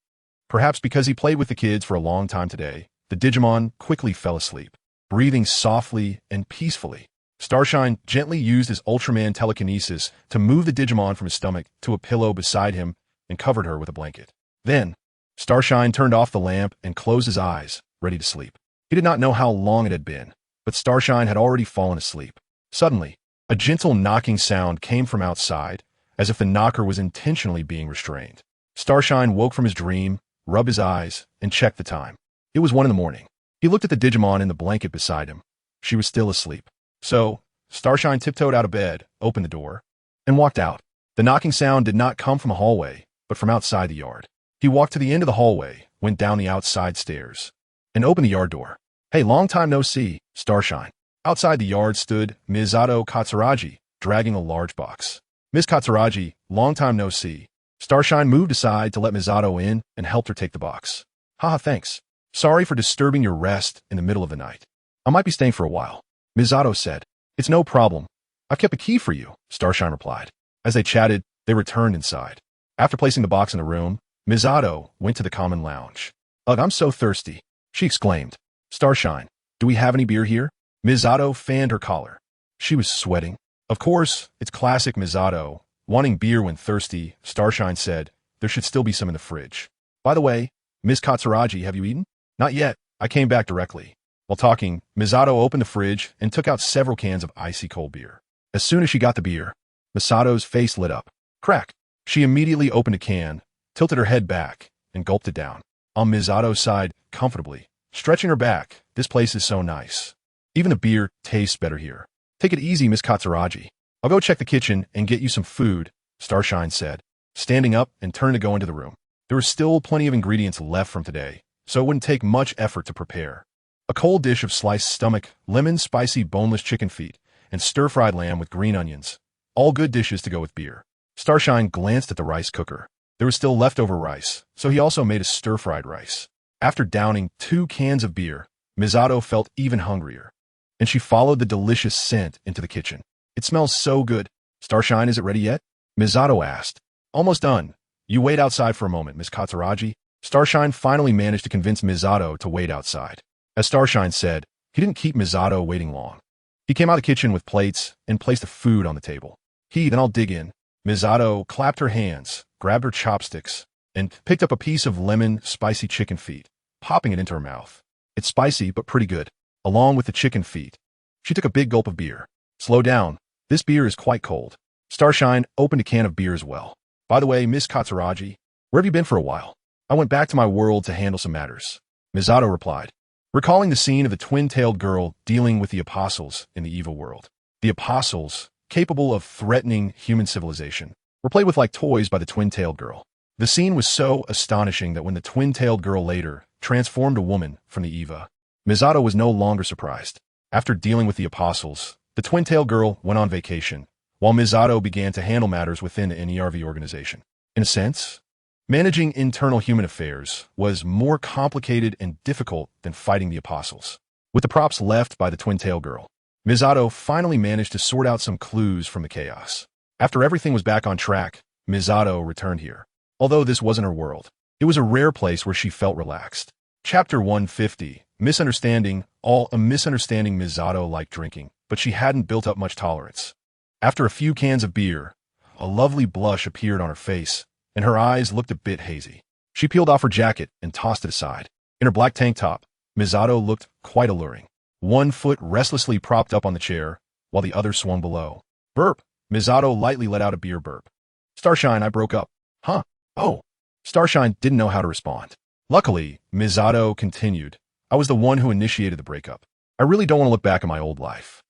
Perhaps because he played with the kids for a long time today, the Digimon quickly fell asleep, breathing softly and peacefully. Starshine gently used his Ultraman telekinesis to move the Digimon from his stomach to a pillow beside him and covered her with a blanket. Then, Starshine turned off the lamp and closed his eyes, ready to sleep. He did not know how long it had been, but Starshine had already fallen asleep. Suddenly, a gentle knocking sound came from outside, as if the knocker was intentionally being restrained. Starshine woke from his dream, rubbed his eyes, and checked the time. It was 1 in the morning. He looked at the Digimon in the blanket beside him. She was still asleep. So, Starshine tiptoed out of bed, opened the door, and walked out. The knocking sound did not come from a hallway, but from outside the yard. He walked to the end of the hallway, went down the outside stairs, and opened the yard door. "Hey, long time no see, Starshine." Outside the yard stood Misato Katsuragi, dragging a large box. "Miss Katsuragi, long time no see." Starshine moved aside to let Misato in and helped her take the box. "Haha, thanks. Sorry for disturbing your rest in the middle of the night. I might be staying for a while." Misato said, "It's no problem. I've kept a key for you," Starshine replied. As they chatted, they returned inside. After placing the box in the room, Misato went to the common lounge. "Ugh, I'm so thirsty," she exclaimed. "Starshine, do we have any beer here?" Misato fanned her collar. She was sweating. Of course, it's classic Misato. Wanting beer when thirsty, Starshine said, "There should still be some in the fridge. By the way, Miss Katsuragi, have you eaten?" "Not yet. I came back directly." While talking, Misato opened the fridge and took out several cans of icy cold beer. As soon as she got the beer, Misato's face lit up. Crack! She immediately opened a can, tilted her head back, and gulped it down. On Misato's side, comfortably, stretching her back. "This place is so nice. Even the beer tastes better here. Take it easy, Miss Katsuragi. I'll go check the kitchen and get you some food," Starshine said, standing up and turned to go into the room. There were still plenty of ingredients left from today, so it wouldn't take much effort to prepare. A cold dish of sliced stomach, lemon spicy boneless chicken feet, and stir-fried lamb with green onions. All good dishes to go with beer. Starshine glanced at the rice cooker. There was still leftover rice, so he also made a stir-fried rice. After downing 2 cans of beer, Misato felt even hungrier, and she followed the delicious scent into the kitchen. "It smells so good. Starshine, is it ready yet?" Misato asked. "Almost done. You wait outside for a moment, Miss Katsuragi." Starshine finally managed to convince Misato to wait outside. As Starshine said, he didn't keep Misato waiting long. He came out of the kitchen with plates and placed the food on the table. Then I'll dig in." Misato clapped her hands, grabbed her chopsticks, and picked up a piece of lemon spicy chicken feet, popping it into her mouth. "It's spicy, but pretty good." Along with the chicken feet, she took a big gulp of beer. "Slow down. This beer is quite cold." Starshine opened a can of beer as well. "By the way, Miss Katsuragi, where have you been for a while?" "I went back to my world to handle some matters," Misato replied, recalling the scene of the twin-tailed girl dealing with the apostles in the evil world. The apostles, capable of threatening human civilization, were played with like toys by the twin-tailed girl. The scene was so astonishing that when the twin-tailed girl later transformed a woman from the Eva, Misato was no longer surprised. After dealing with the apostles, the twin-tailed girl went on vacation, while Misato began to handle matters within an ERV organization. In a sense, managing internal human affairs was more complicated and difficult than fighting the apostles. With the props left by the twin-tailed girl, Misato finally managed to sort out some clues from the chaos. After everything was back on track, Misato returned here. Although this wasn't her world, it was a rare place where she felt relaxed. Chapter 150, Misunderstanding. A misunderstanding. Misato liked drinking, but she hadn't built up much tolerance. After a few cans of beer, a lovely blush appeared on her face, and her eyes looked a bit hazy. She peeled off her jacket and tossed it aside. In her black tank top, Misato looked quite alluring. One foot restlessly propped up on the chair, while the other swung below. Burp. Misato lightly let out a beer burp. Starshine, I broke up. Huh? Oh. Starshine didn't know how to respond. Luckily, Misato continued, I was the one who initiated the breakup. I really don't want to look back at my old life.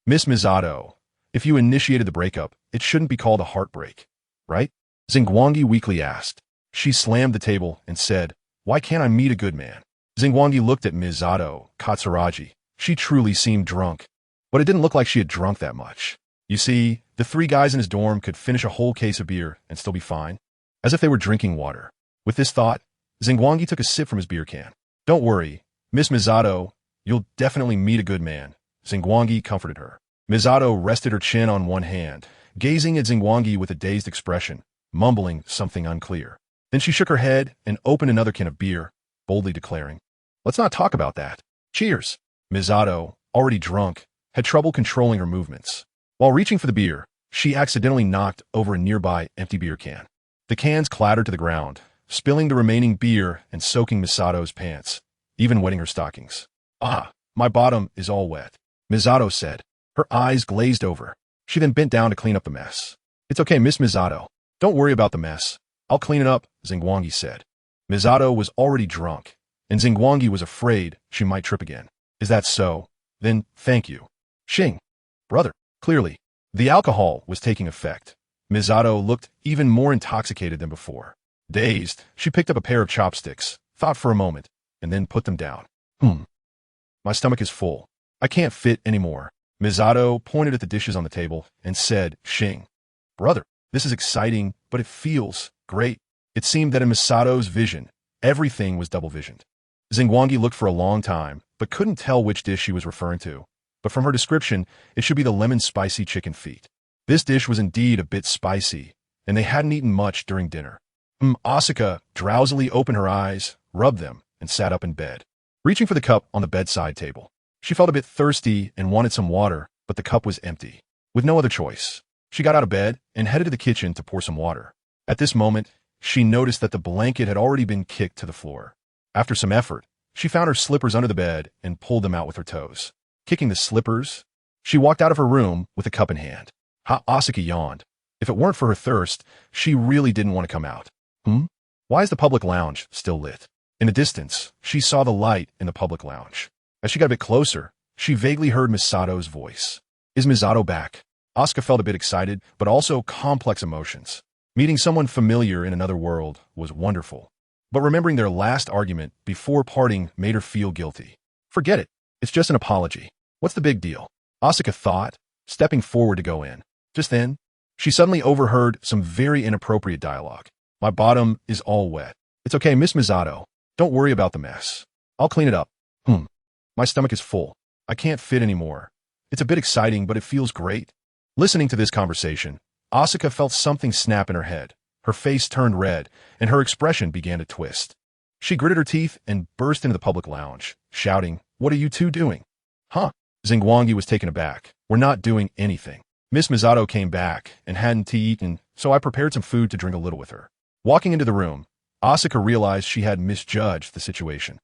Miss Misato, if you initiated the breakup, it shouldn't be called a heartbreak, right? Xingguang weakly asked. She slammed the table and said, why can't I meet a good man? Xingguang looked at Misato Katsuragi. She truly seemed drunk, but it didn't look like she had drunk that much. You see, the three guys in his dorm could finish a whole case of beer and still be fine, as if they were drinking water. With this thought, Xingguang took a sip from his beer can. Don't worry, Miss Misato, you'll definitely meet a good man. Xingguang comforted her. Misato rested her chin on one hand, gazing at Xingguang with a dazed expression, mumbling something unclear. Then she shook her head and opened another can of beer, boldly declaring, let's not talk about that. Cheers. Misato, already drunk, had trouble controlling her movements. While reaching for the beer, she accidentally knocked over a nearby empty beer can. The cans clattered to the ground, spilling the remaining beer and soaking Misato's pants, even wetting her stockings. My bottom is all wet, Misato said. Her eyes glazed over. She then bent down to clean up the mess. It's okay, Miss Misato. Don't worry about the mess. I'll clean it up, Xingguang said. Misato was already drunk, and Xingguang was afraid she might trip again. Is that so? Then thank you. Xing. Brother. Clearly, the alcohol was taking effect. Misato looked even more intoxicated than before. Dazed, she picked up a pair of chopsticks, thought for a moment, and then put them down. My stomach is full. I can't fit anymore. Misato pointed at the dishes on the table and said, Xing. Brother, this is exciting, but it feels great. It seemed that in Misato's vision, everything was double-visioned. Xingguang looked for a long time, but couldn't tell which dish she was referring to. But from her description, it should be the lemon-spicy chicken feet. This dish was indeed a bit spicy, and they hadn't eaten much during dinner. Asuka drowsily opened her eyes, rubbed them, and sat up in bed. Reaching for the cup on the bedside table, she felt a bit thirsty and wanted some water, but the cup was empty. With no other choice, she got out of bed and headed to the kitchen to pour some water. At this moment, she noticed that the blanket had already been kicked to the floor. After some effort, she found her slippers under the bed and pulled them out with her toes. Kicking the slippers, she walked out of her room with a cup in hand. Asuka yawned. If it weren't for her thirst, she really didn't want to come out. Why is the public lounge still lit? In the distance, she saw the light in the public lounge. As she got a bit closer, she vaguely heard Misato's voice. Is Misato back? Asuka felt a bit excited, but also complex emotions. Meeting someone familiar in another world was wonderful. But remembering their last argument before parting made her feel guilty. Forget it. It's just an apology. What's the big deal? Asuka thought, stepping forward to go in. Just then, she suddenly overheard some very inappropriate dialogue. My bottom is all wet. It's okay, Miss Misato. Don't worry about the mess. I'll clean it up. My stomach is full. I can't fit anymore. It's a bit exciting, but it feels great. Listening to this conversation, Asuka felt something snap in her head. Her face turned red, and her expression began to twist. She gritted her teeth and burst into the public lounge, shouting, What are you two doing? Xingguang was taken aback. We're not doing anything. Miss Misato came back and hadn't eaten, so I prepared some food to drink a little with her. Walking into the room, Asuka realized she had misjudged the situation.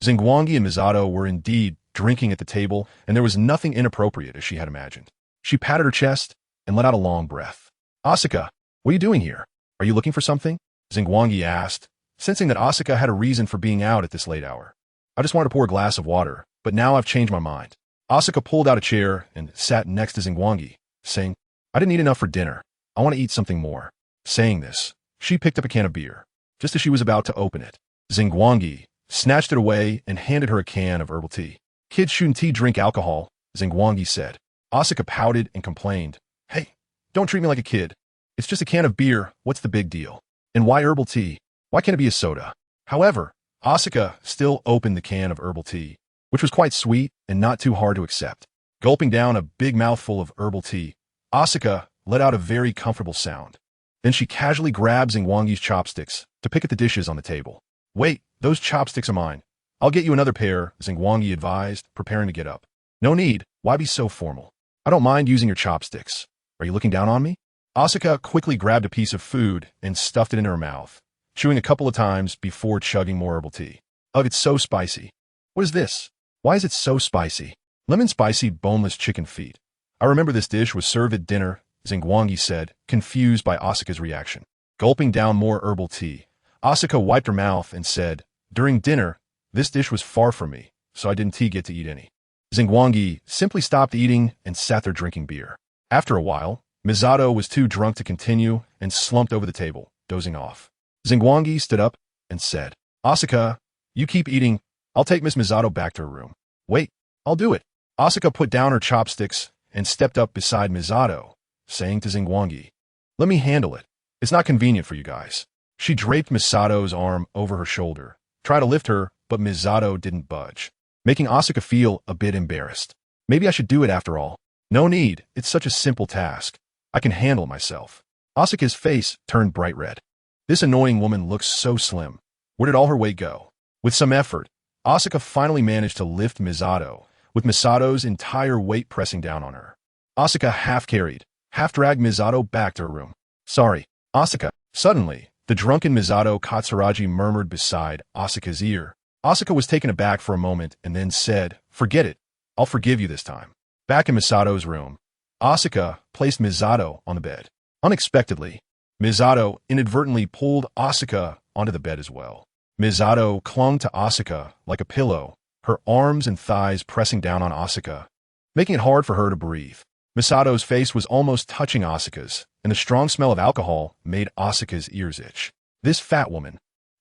Xingguang and Misato were indeed drinking at the table, and there was nothing inappropriate as she had imagined. She patted her chest and let out a long breath. Asuka, what are you doing here? Are you looking for something? Xingguang asked, sensing that Asuka had a reason for being out at this late hour. I just wanted to pour a glass of water, but now I've changed my mind. Asuka pulled out a chair and sat next to Xingguang, saying, I didn't eat enough for dinner. I want to eat something more. Saying this, she picked up a can of beer. Just as she was about to open it, Xingguang snatched it away and handed her a can of herbal tea. Kids shouldn't drink alcohol, Xingguang said. Asuka pouted and complained, Hey, don't treat me like a kid. It's just a can of beer, what's the big deal? And why herbal tea? Why can't it be a soda? However, Asuka still opened the can of herbal tea, which was quite sweet and not too hard to accept. Gulping down a big mouthful of herbal tea, Asuka let out a very comfortable sound. Then she casually grabbed Xingguang's chopsticks to pick at the dishes on the table. Wait, those chopsticks are mine. I'll get you another pair, Xingguang advised, preparing to get up. No need, why be so formal? I don't mind using your chopsticks. Are you looking down on me? Asuka quickly grabbed a piece of food and stuffed it into her mouth, chewing a couple of times before chugging more herbal tea. Ugh, it's so spicy. What is this? Why is it so spicy? Lemon spicy boneless chicken feet. I remember this dish was served at dinner, Xingguang said, confused by Asuka's reaction. Gulping down more herbal tea, Asuka wiped her mouth and said, During dinner, this dish was far from me, so I didn't get to eat any. Xingguang simply stopped eating and sat there drinking beer. After a while, Misato was too drunk to continue and slumped over the table, dozing off. Xingguang stood up and said, Asuka, you keep eating. I'll take Miss Misato back to her room. Wait, I'll do it. Asuka put down her chopsticks and stepped up beside Misato, saying to Xingguang, Let me handle it. It's not convenient for you guys. She draped Misato's arm over her shoulder, tried to lift her, but Misato didn't budge, making Asuka feel a bit embarrassed. Maybe I should do it after all. No need, it's such a simple task. I can handle it myself. Asuka's face turned bright red. This annoying woman looks so slim. Where did all her weight go? With some effort, Asuka finally managed to lift Misato, with Misato's entire weight pressing down on her. Asuka half-carried, half-dragged Misato back to her room. Sorry, Asuka. Suddenly, the drunken Misato Katsuragi murmured beside Asuka's ear. Asuka was taken aback for a moment and then said, Forget it. I'll forgive you this time. Back in Misato's room, Asuka placed Misato on the bed. Unexpectedly, Misato inadvertently pulled Asuka onto the bed as well. Misato clung to Asuka like a pillow, her arms and thighs pressing down on Asuka, making it hard for her to breathe. Misato's face was almost touching Asuka's, and the strong smell of alcohol made Asuka's ears itch. This fat woman.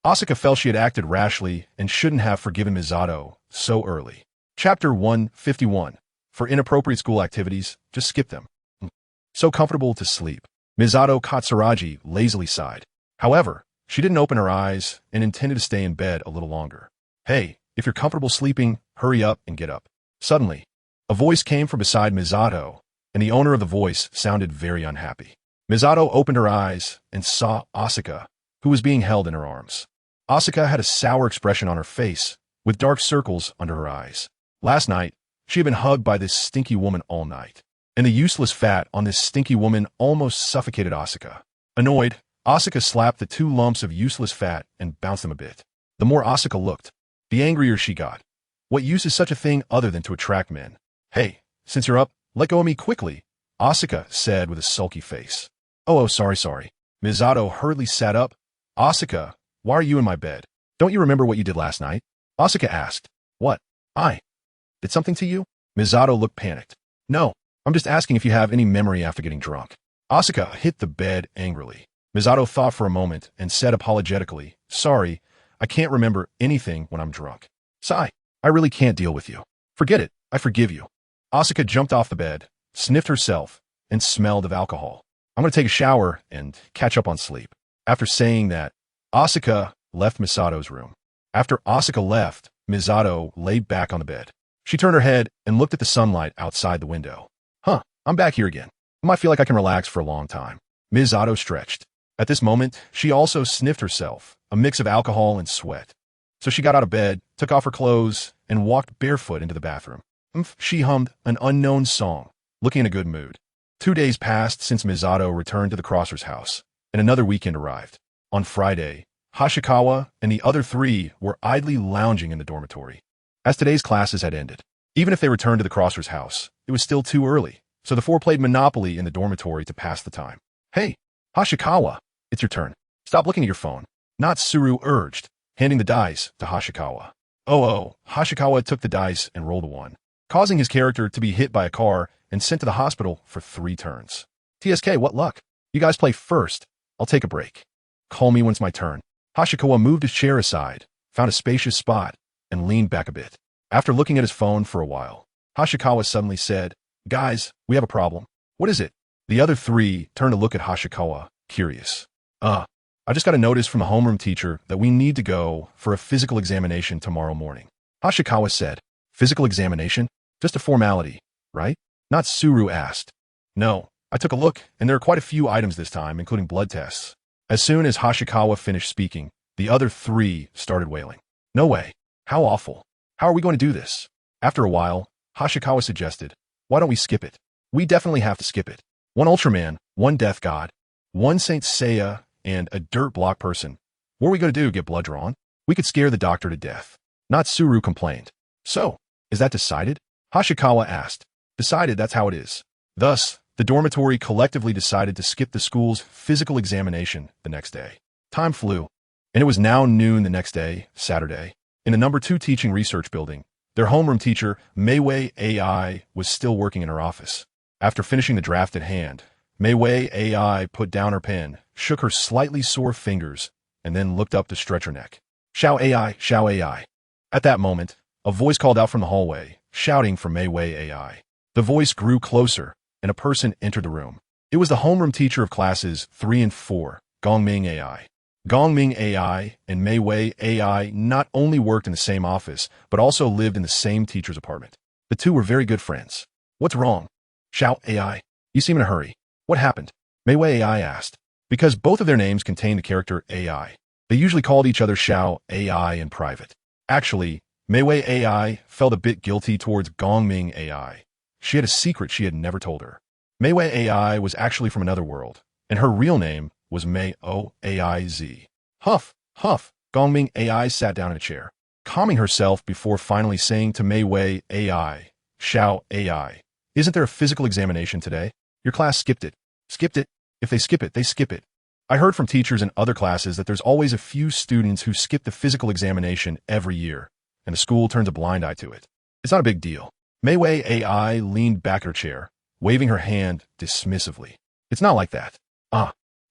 Asuka felt she had acted rashly and shouldn't have forgiven Misato so early. Chapter 151. For inappropriate school activities, just skip them. So comfortable to sleep. Misato Katsuragi lazily sighed. However, she didn't open her eyes and intended to stay in bed a little longer. Hey, if you're comfortable sleeping, hurry up and get up. Suddenly, a voice came from beside Misato, and the owner of the voice sounded very unhappy. Misato opened her eyes and saw Asuka, who was being held in her arms. Asuka had a sour expression on her face, with dark circles under her eyes. Last night, she had been hugged by this stinky woman all night, and the useless fat on this stinky woman almost suffocated Asuka. Annoyed, Asuka slapped the 2 lumps of useless fat and bounced them a bit. The more Asuka looked, the angrier she got. What use is such a thing other than to attract men? Hey, since you're up, let go of me quickly, Asuka said with a sulky face. Oh, sorry. Misato hurriedly sat up. Asuka, why are you in my bed? Don't you remember what you did last night? Asuka asked. What? I did something to you? Misato looked panicked. No, I'm just asking if you have any memory after getting drunk. Asuka hit the bed angrily. Misato thought for a moment and said apologetically, Sorry, I can't remember anything when I'm drunk. Sigh, I really can't deal with you. Forget it, I forgive you. Asuka jumped off the bed, sniffed herself, and smelled of alcohol. I'm going to take a shower and catch up on sleep. After saying that, Asuka left Misato's room. After Asuka left, Misato lay back on the bed. She turned her head and looked at the sunlight outside the window. Huh, I'm back here again. I might feel like I can relax for a long time. Misato stretched. At this moment, she also sniffed herself, a mix of alcohol and sweat. So she got out of bed, took off her clothes, and walked barefoot into the bathroom. She hummed an unknown song, looking in a good mood. 2 days passed since Misato returned to the Crosser's house, and another weekend arrived. On Friday, Hashikawa and the other 3 were idly lounging in the dormitory. As today's classes had ended, even if they returned to the Crosser's house, it was still too early, so the 4 played Monopoly in the dormitory to pass the time. Hey, Hashikawa, it's your turn. Stop looking at your phone. Natsuru urged, handing the dice to Hashikawa. Hashikawa took the dice and rolled a 1, causing his character to be hit by a car and sent to the hospital for 3 turns. TSK, what luck? You guys play first. I'll take a break. Call me when it's my turn. Hashikawa moved his chair aside, found a spacious spot, and leaned back a bit. After looking at his phone for a while, Hashikawa suddenly said, "Guys, we have a problem." "What is it?" The other 3 turned to look at Hashikawa, curious. I just got a notice from the homeroom teacher that we need to go for a physical examination tomorrow morning." Hashikawa said, "Physical examination? Just a formality, right?" Not Suru asked. "No, I took a look, and there are quite a few items this time, including blood tests." As soon as Hashikawa finished speaking, the other 3 started wailing. "No way. How awful. How are we going to do this?" After a while, Hashikawa suggested, "Why don't we skip it? We definitely have to skip it. 1 Ultraman, 1 Death God, 1 Saint Seiya, and a dirt block person. What are we going to do, get blood drawn? We could scare the doctor to death." Not Suru complained. "So, is that decided?" Hashikawa asked. "Decided, that's how it is." Thus, the dormitory collectively decided to skip the school's physical examination the next day. Time flew, and it was now noon the next day, Saturday. In the number 2 teaching research building, their homeroom teacher, Meiwei AI, was still working in her office. After finishing the draft at hand, Meiwei AI put down her pen, shook her slightly sore fingers, and then looked up to stretch her neck. "Xiao AI, Xiao AI." At that moment, a voice called out from the hallway, shouting for Meiwei AI. The voice grew closer, and a person entered the room. It was the homeroom teacher of classes 3 and 4, Gongming AI. Gongming AI and Meiwei AI not only worked in the same office, but also lived in the same teacher's apartment. The 2 were very good friends. "What's wrong?" "Xiao AI, you seem in a hurry. What happened?" Meiwei AI asked. Because both of their names contained the character AI, they usually called each other Xiao AI in private. Actually, Meiwei AI felt a bit guilty towards Gongming AI. She had a secret she had never told her. Meiwei AI was actually from another world, and her real name was Mei-O AIZ. Huff, huff, Gongming AI sat down in a chair, calming herself before finally saying to Meiwei AI, "Xiao AI, isn't there a physical examination today? Your class skipped it." "Skipped it? If they skip it, they skip it. I heard from teachers in other classes that there's always a few students who skip the physical examination every year, and the school turns a blind eye to it. It's not a big deal." Meiwei AI leaned back in her chair, waving her hand dismissively. "It's not like that.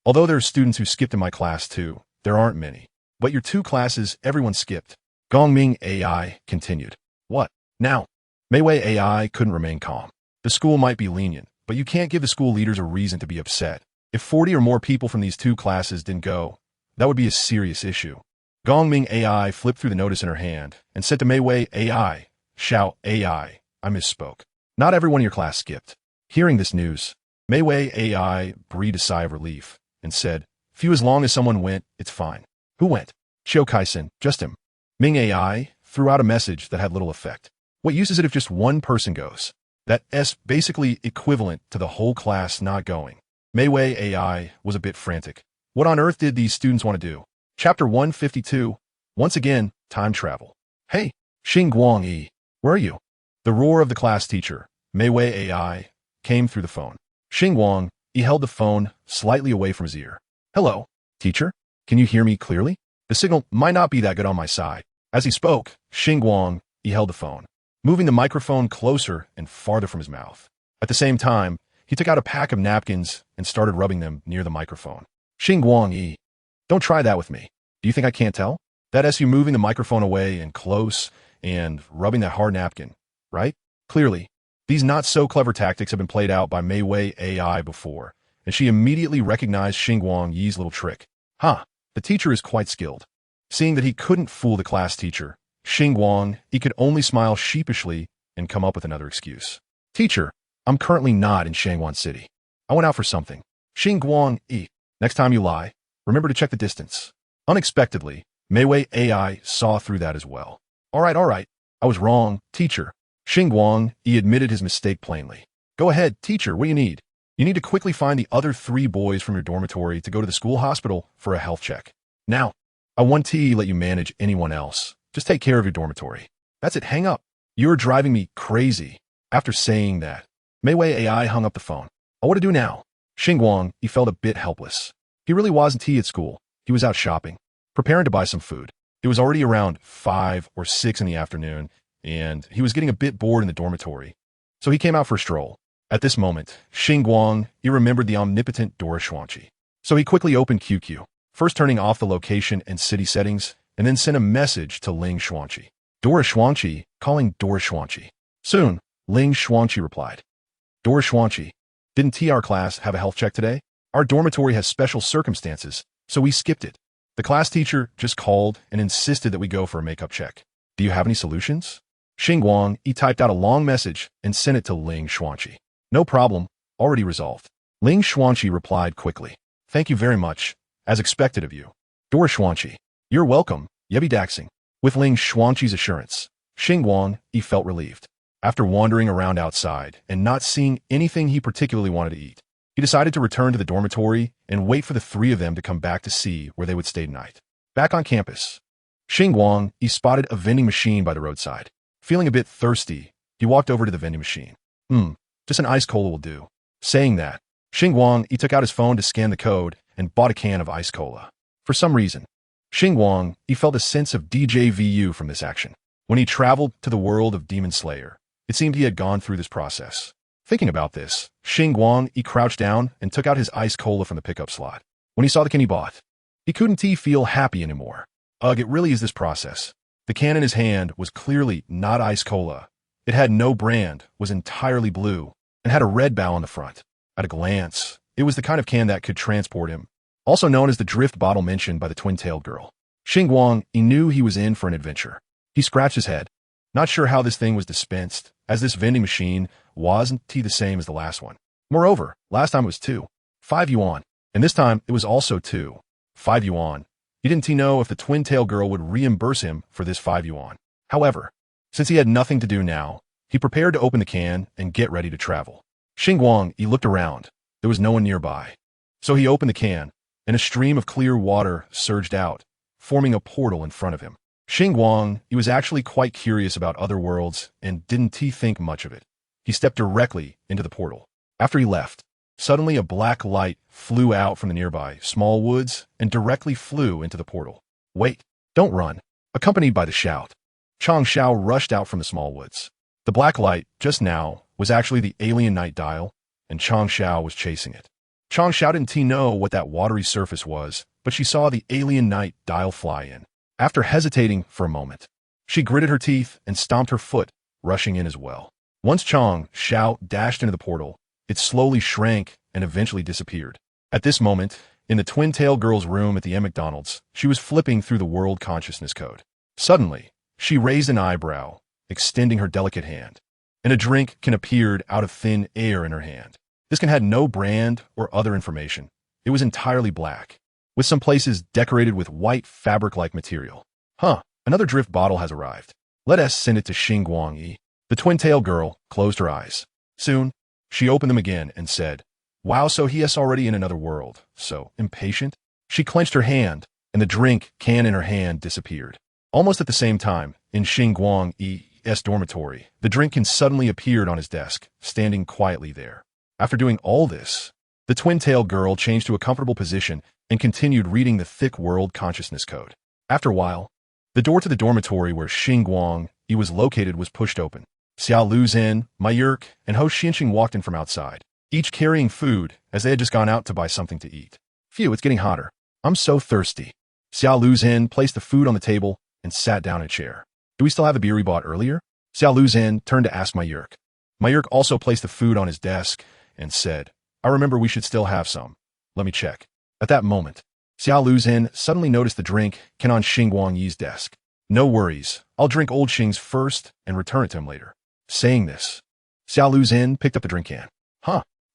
Although there are students who skipped in my class too, there aren't many. But your 2 classes, everyone skipped." Gongming AI continued. "What? Now?" Meiwei AI couldn't remain calm. The school might be lenient, but you can't give the school leaders a reason to be upset. If 40 or more people from these 2 classes didn't go, that would be a serious issue. Gongming AI flipped through the notice in her hand and said to Meiwei AI, "Xiao AI, I misspoke. Not everyone in your class skipped." Hearing this news, Meiwei AI breathed a sigh of relief and said, "Few as long as someone went, it's fine." "Who went?" "Shiokai-sen, just him." Ming AI threw out a message that had little effect. "What use is it if just one person goes? That's basically equivalent to the whole class not going." Meiwei AI was a bit frantic. What on earth did these students want to do? Chapter 152. Once again, time travel. "Hey, Xingguang, where are you?" The roar of the class teacher, Meiwei AI, came through the phone. Xingguang, he held the phone slightly away from his ear. "Hello, teacher? Can you hear me clearly? The signal might not be that good on my side." As he spoke, Xingguang, he held the phone, moving the microphone closer and farther from his mouth. At the same time, he took out a pack of napkins and started rubbing them near the microphone. "Xingguang, don't try that with me. Do you think I can't tell? That's you moving the microphone away and close and rubbing that hard napkin, right? Clearly, these not-so-clever tactics have been played out by Meiwei AI before, and she immediately recognized Xingguang Yi's little trick. The teacher is quite skilled. Seeing that he couldn't fool the class teacher, Xingguang, he could only smile sheepishly and come up with another excuse. "Teacher, I'm currently not in Shangwan City. I went out for something." "Xingguang, next time you lie, remember to check the distance." Unexpectedly, Meiwei AI saw through that as well. All right, I was wrong, teacher." Xingguang, he admitted his mistake plainly. "Go ahead, teacher, what do you need?" "You need to quickly find the other 3 boys from your dormitory to go to the school hospital for a health check. Now, I won't let you manage anyone else. Just take care of your dormitory." "That's it, hang up. You're driving me crazy." After saying that, Meiwei AI hung up the phone. What to do now? Xingguang, he felt a bit helpless. He really wasn't at school. He was out shopping, preparing to buy some food. It was already around 5 or 6 in the afternoon, and he was getting a bit bored in the dormitory. So he came out for a stroll. At this moment, Xingguang, he remembered the omnipotent Dora Xuanqi. So he quickly opened QQ, first turning off the location and city settings, and then sent a message to Ling Xuanqi. Dora Xuanqi, calling Dora Xuanqi. Soon, Ling Xuanqi replied. Dora Xuanqi, didn't TR class have a health check today? Our dormitory has special circumstances, so we skipped it. The class teacher just called and insisted that we go for a makeup check. Do you have any solutions? Xingguang, he typed out a long message and sent it to Ling Xuanqi. No problem, already resolved. Ling Xuanqi replied quickly. Thank you very much, as expected of you. Dora Xuanqi, you're welcome, Yebi Daxing. With Ling Xuanqi's assurance, Xingguang, he felt relieved. After wandering around outside and not seeing anything he particularly wanted to eat, he decided to return to the dormitory and wait for the three of them to come back to see where they would stay tonight. Back on campus, Xingguang, he spotted a vending machine by the roadside. Feeling a bit thirsty, he walked over to the vending machine. Just an ice cola will do. Saying that, Xingguang, he took out his phone to scan the code and bought a can of ice cola. For some reason, Xingguang, he felt a sense of DJVU from this action. When he traveled to the world of Demon Slayer, it seemed he had gone through this process. Thinking about this, Xingguang, he crouched down and took out his ice cola from the pickup slot. When he saw the can he bought, he couldn't feel happy anymore. Ugh, it really is this process. The can in his hand was clearly not ice cola. It had no brand, was entirely blue, and had a red bow on the front. At a glance, it was the kind of can that could transport him, also known as the drift bottle mentioned by the twin-tailed girl. Xingguang, he knew he was in for an adventure. He scratched his head, not sure how this thing was dispensed, as this vending machine wasn't the same as the last one. Moreover, last time it was 5 yuan, and this time it was also 5 yuan. He didn't know if the twin-tail girl would reimburse him for this 5 yuan. However, since he had nothing to do now, he prepared to open the can and get ready to travel. Xingguang, he looked around. There was no one nearby. So he opened the can, and a stream of clear water surged out, forming a portal in front of him. Xingguang, he was actually quite curious about other worlds and didn't think much of it. He stepped directly into the portal. After he left, suddenly a black light flew out from the nearby small woods and directly flew into the portal. Wait, don't run. Accompanied by the shout, Chang Xiao rushed out from the small woods. The black light, just now, was actually the alien night dial, and Chang Xiao was chasing it. Chang Xiao didn't know what that watery surface was, but she saw the alien night dial fly in. After hesitating for a moment, she gritted her teeth and stomped her foot, rushing in as well. Once Chang Xiao dashed into the portal, it slowly shrank and eventually disappeared. At this moment, in the twin-tail girl's room at the M. McDonald's, she was flipping through the world consciousness code. Suddenly, she raised an eyebrow, extending her delicate hand, and a drink can appeared out of thin air in her hand. This can had no brand or other information. It was entirely black, with some places decorated with white fabric-like material. Another drift bottle has arrived. Let us send it to Xingguang. The twin-tail girl closed her eyes. Soon, she opened them again and said, Wow, so he is already in another world. So impatient. She clenched her hand, and the drink can in her hand disappeared. Almost at the same time, in Xingguang's dormitory, the drink can suddenly appeared on his desk, standing quietly there. After doing all this, the twin-tail girl changed to a comfortable position and continued reading the thick world consciousness code. After a while, the door to the dormitory where Xingguang was located was pushed open. Xiao Luzhen, Mayurk, and Ho Xianqing walked in from outside, each carrying food as they had just gone out to buy something to eat. Phew, it's getting hotter. I'm so thirsty. Xiao Luzhen placed the food on the table and sat down in a chair. Do we still have the beer we bought earlier? Xiao Luzhen turned to ask Mayurk. Mayurk also placed the food on his desk and said, I remember we should still have some. Let me check. At that moment, Xiao Luzhen suddenly noticed the drink can on Xingguang's desk. No worries, I'll drink old Xing's first and return it to him later. Saying this, Xiao Luzhen picked up the drink can.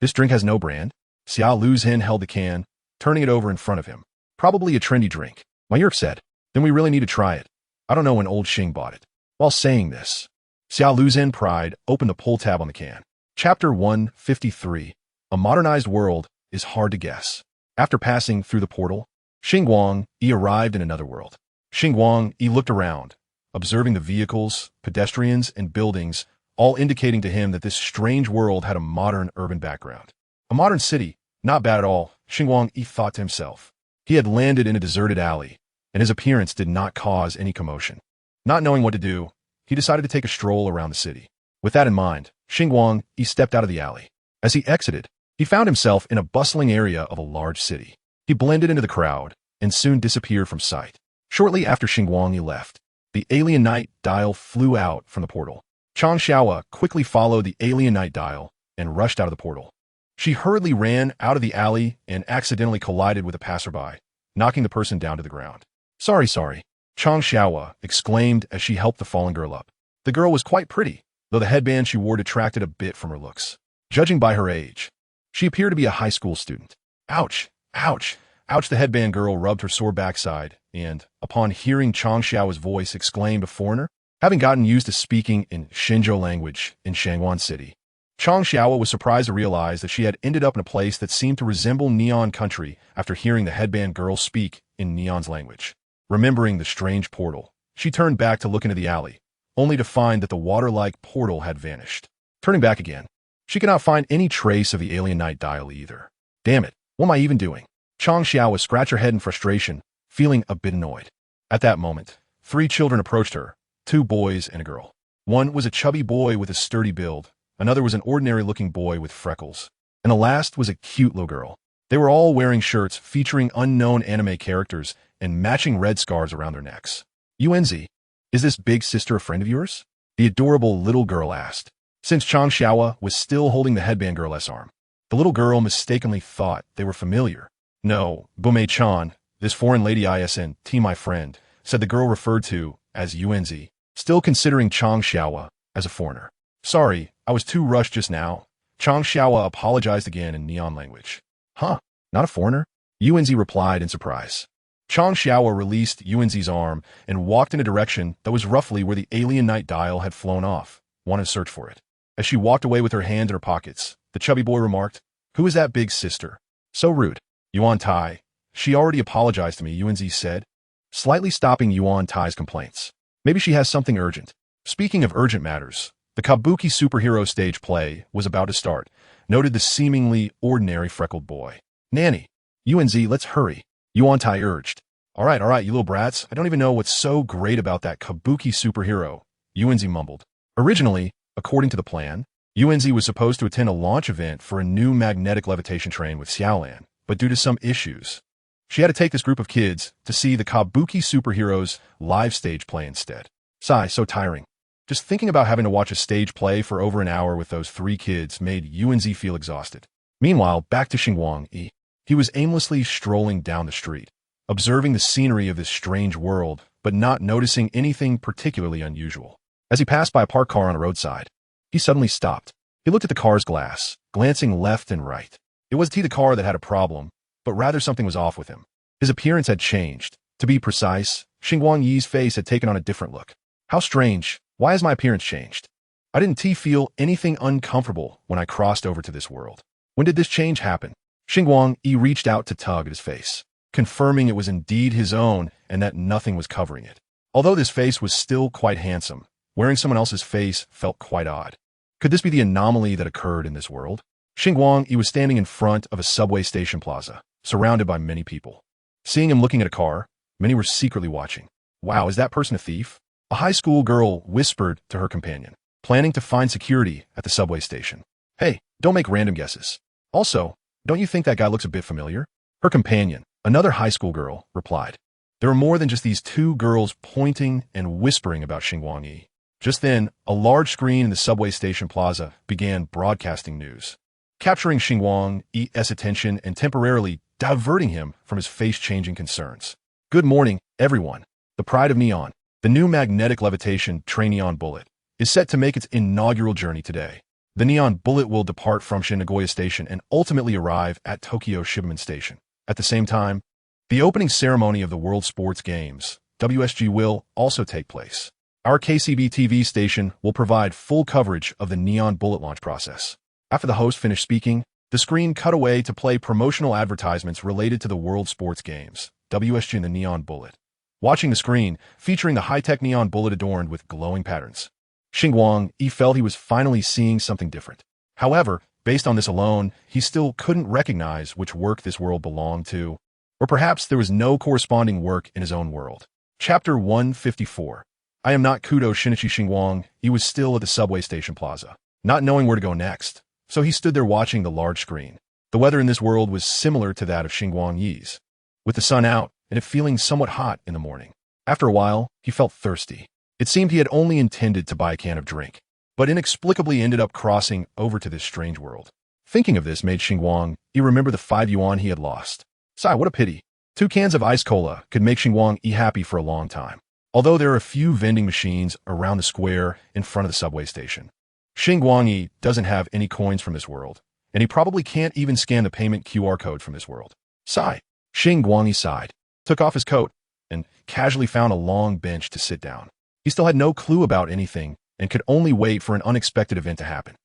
This drink has no brand. Xiao Luzhen held the can, turning it over in front of him. Probably a trendy drink. Mayurk said, then we really need to try it. I don't know when old Xing bought it. While saying this, Xiao Luzhen Pride opened the pull tab on the can. Chapter 153. A modernized world is hard to guess. After passing through the portal, Xingguang arrived in another world. Xingguang looked around, observing the vehicles, pedestrians, and buildings, all indicating to him that this strange world had a modern urban background. A modern city, not bad at all, Xingguang thought to himself. He had landed in a deserted alley, and his appearance did not cause any commotion. Not knowing what to do, he decided to take a stroll around the city. With that in mind, Xingguang stepped out of the alley. As he exited, he found himself in a bustling area of a large city. He blended into the crowd and soon disappeared from sight. Shortly after Xingguang left, the alien night dial flew out from the portal. Chang Xiaowa quickly followed the alien night dial and rushed out of the portal. She hurriedly ran out of the alley and accidentally collided with a passerby, knocking the person down to the ground. Sorry, Chang Xiaowa exclaimed as she helped the fallen girl up. The girl was quite pretty, though the headband she wore detracted a bit from her looks. Judging by her age, she appeared to be a high school student. Ouch, ouch, ouch, the headband girl rubbed her sore backside and, upon hearing Chang Xiaowa's voice, exclaimed, a foreigner? Having gotten used to speaking in Xinzhou language in Xingguang City, Chang Xiaowa was surprised to realize that she had ended up in a place that seemed to resemble Neon Country after hearing the headband girl speak in Neon's language. Remembering the strange portal, she turned back to look into the alley, only to find that the water-like portal had vanished. Turning back again, she could not find any trace of the alien night dial either. Damn it, what am I even doing? Chang Xiaowa scratched her head in frustration, feeling a bit annoyed. At that moment, 3 children approached her, 2 boys and a girl. One was a chubby boy with a sturdy build, another was an ordinary-looking boy with freckles, and the last was a cute little girl. They were all wearing shirts featuring unknown anime characters and matching red scarves around their necks. Yuanzi, is this big sister a friend of yours? The adorable little girl asked. Since Chang Xiaowa was still holding the headband girl's arm, the little girl mistakenly thought they were familiar. No, Bumei-chan, this foreign lady isn't my friend, said the girl referred to as Yuanzi, still considering Chang Xiaowa as a foreigner. Sorry, I was too rushed just now. Chang Xiaowa apologized again in Neon language. Huh, not a foreigner? Yuanzi replied in surprise. Chang Xiaowa released Yuanzi's arm and walked in a direction that was roughly where the alien night dial had flown off, wanting to search for it. As she walked away with her hands in her pockets, the chubby boy remarked, Who is that big sister? So rude. Yuan Tai. She already apologized to me, Yuanzi said, slightly stopping Yuan Tai's complaints. Maybe she has something urgent. Speaking of urgent matters, the kabuki superhero stage play was about to start, noted the seemingly ordinary freckled boy. Nanny, Yuanzi, let's hurry, Yuan Tai urged. All right, you little brats. I don't even know what's so great about that kabuki superhero, Yuanzi mumbled. Originally, according to the plan, Yuanzi was supposed to attend a launch event for a new magnetic levitation train with Xiaolan, but due to some issues, she had to take this group of kids to see the kabuki superhero's live stage play instead. Sigh, so tiring. Just thinking about having to watch a stage play for over an hour with those 3 kids made Yuanzi feel exhausted. Meanwhile, back to Xingguang, he was aimlessly strolling down the street, observing the scenery of this strange world, but not noticing anything particularly unusual. As he passed by a parked car on a roadside, he suddenly stopped. He looked at the car's glass, glancing left and right. It wasn't he the car that had a problem, but rather something was off with him. His appearance had changed. To be precise, Xingguang Yi's face had taken on a different look. How strange. Why has my appearance changed? I didn't feel anything uncomfortable when I crossed over to this world. When did this change happen? Xingguang Yi reached out to tug at his face, confirming it was indeed his own and that nothing was covering it. Although this face was still quite handsome, wearing someone else's face felt quite odd. Could this be the anomaly that occurred in this world? Xingguang Yi was standing in front of a subway station plaza, surrounded by many people. Seeing him looking at a car, many were secretly watching. Wow, is that person a thief? A high school girl whispered to her companion, planning to find security at the subway station. Hey, don't make random guesses. Also, don't you think that guy looks a bit familiar? Her companion, another high school girl, replied. There were more than just these 2 girls pointing and whispering about Xingguang Yi. Just then, a large screen in the subway station plaza began broadcasting news, capturing Xingguang Yi's attention and temporarily diverting him from his face-changing concerns. Good morning, everyone. The pride of Neon, the new magnetic levitation train Neon Bullet, is set to make its inaugural journey today. The Neon Bullet will depart from Shin Nagoya Station and ultimately arrive at Tokyo Shibuya Station. At the same time, the opening ceremony of the World Sports Games, WSG, will also take place. Our KCB TV station will provide full coverage of the Neon Bullet launch process. After the host finished speaking, the screen cut away to play promotional advertisements related to the World Sports Games, WSG and the Neon Bullet. Watching the screen, featuring the high-tech Neon Bullet adorned with glowing patterns, Xingguang Yi felt he was finally seeing something different. However, based on this alone, he still couldn't recognize which work this world belonged to, or perhaps there was no corresponding work in his own world. Chapter 154. I am not Kudo Shinichi. Xingguang Yi was still at the subway station plaza, not knowing where to go next, so he stood there watching the large screen. The weather in this world was similar to that of Xingguang Yi's, with the sun out and it feeling somewhat hot in the morning. After a while, he felt thirsty. It seemed he had only intended to buy a can of drink, but inexplicably ended up crossing over to this strange world. Thinking of this made Xingguang Yi remember the 5 yuan he had lost. Sigh, what a pity. 2 cans of ice cola could make Xingguang Yi happy for a long time. Although there are a few vending machines around the square in front of the subway station. Xingguang Yi doesn't have any coins from this world, and he probably can't even scan the payment QR code from this world. Sigh. Xingguang Yi sighed, took off his coat, and casually found a long bench to sit down. He still had no clue about anything and could only wait for an unexpected event to happen.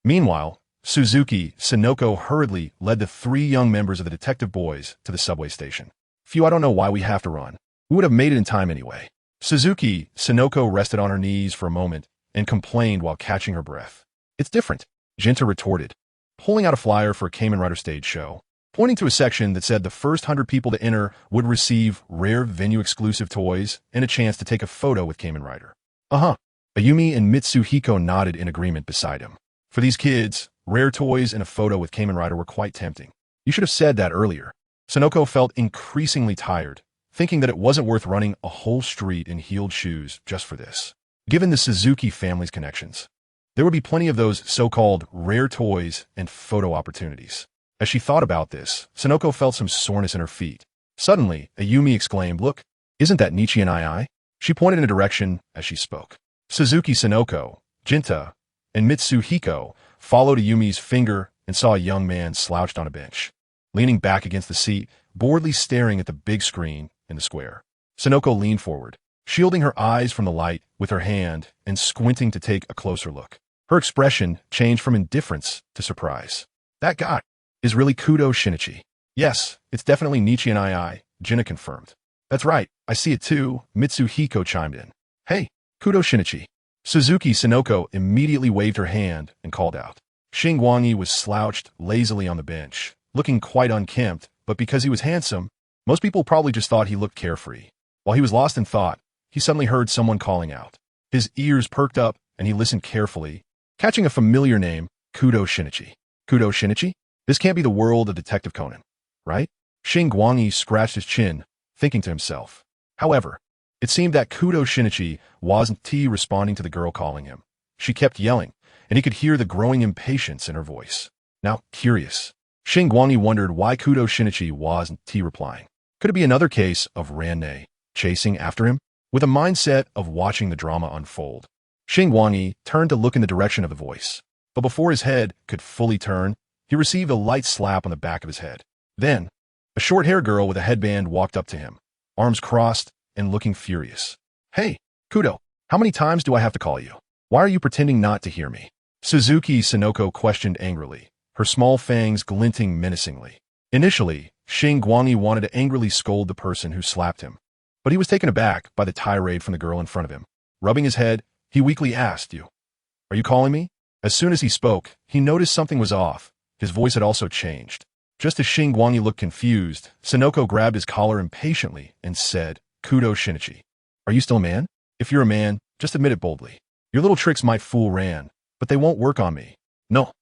Meanwhile, Suzuki Sonoko hurriedly led the 3 young members of the detective boys to the subway station. Phew, I don't know why we have to run. We would have made it in time anyway. Suzuki Sonoko rested on her knees for a moment and complained while catching her breath. It's different, Jinta retorted, pulling out a flyer for a Kamen Rider stage show, pointing to a section that said the first 100 people to enter would receive rare venue-exclusive toys and a chance to take a photo with Kamen Rider. Uh-huh. Ayumi and Mitsuhiko nodded in agreement beside him. For these kids, rare toys and a photo with Kamen Rider were quite tempting. You should have said that earlier. Sonoko felt increasingly tired, thinking that it wasn't worth running a whole street in heeled shoes just for this. Given the Suzuki family's connections, there would be plenty of those so-called rare toys and photo opportunities. As she thought about this, Sonoko felt some soreness in her feet. Suddenly, Ayumi exclaimed, "Look, isn't that Nichian II?" She pointed in a direction as she spoke. Suzuki Sonoko, Jinta, and Mitsuhiko followed Ayumi's finger and saw a young man slouched on a bench, leaning back against the seat, boredly staring at the big screen in the square. Sonoko leaned forward, shielding her eyes from the light with her hand and squinting to take a closer look. Her expression changed from indifference to surprise. That guy is really Kudo Shinichi. Yes, it's definitely Nichian II, Jinna confirmed. That's right, I see it too, Mitsuhiko chimed in. Hey, Kudo Shinichi. Suzuki Sonoko immediately waved her hand and called out. Xingguang Yi was slouched lazily on the bench, looking quite unkempt, but because he was handsome, most people probably just thought he looked carefree. While he was lost in thought, he suddenly heard someone calling out. His ears perked up and he listened carefully, catching a familiar name, Kudo Shinichi. Kudo Shinichi? This can't be the world of Detective Conan, right? Xingguang Yi scratched his chin, thinking to himself. However, it seemed that Kudo Shinichi wasn't responding to the girl calling him. She kept yelling, and he could hear the growing impatience in her voice. Now, curious, Xingguang Yi wondered why Kudo Shinichi wasn't replying. Could it be another case of Ranne chasing after him? With a mindset of watching the drama unfold, Xingguang Yi turned to look in the direction of the voice. But before his head could fully turn, he received a light slap on the back of his head. Then, a short-haired girl with a headband walked up to him, arms crossed and looking furious. Hey, Kudo, how many times do I have to call you? Why are you pretending not to hear me? Suzuki Sonoko questioned angrily, her small fangs glinting menacingly. Initially, Xingguang Yi wanted to angrily scold the person who slapped him, but he was taken aback by the tirade from the girl in front of him. Rubbing his head, he weakly asked, Are you calling me? As soon as he spoke, he noticed something was off. His voice had also changed. Just as Xingguang Yi looked confused, Sonoko grabbed his collar impatiently and said, Kudo Shinichi, are you still a man? If you're a man, just admit it boldly. Your little tricks might fool Ran, but they won't work on me. No,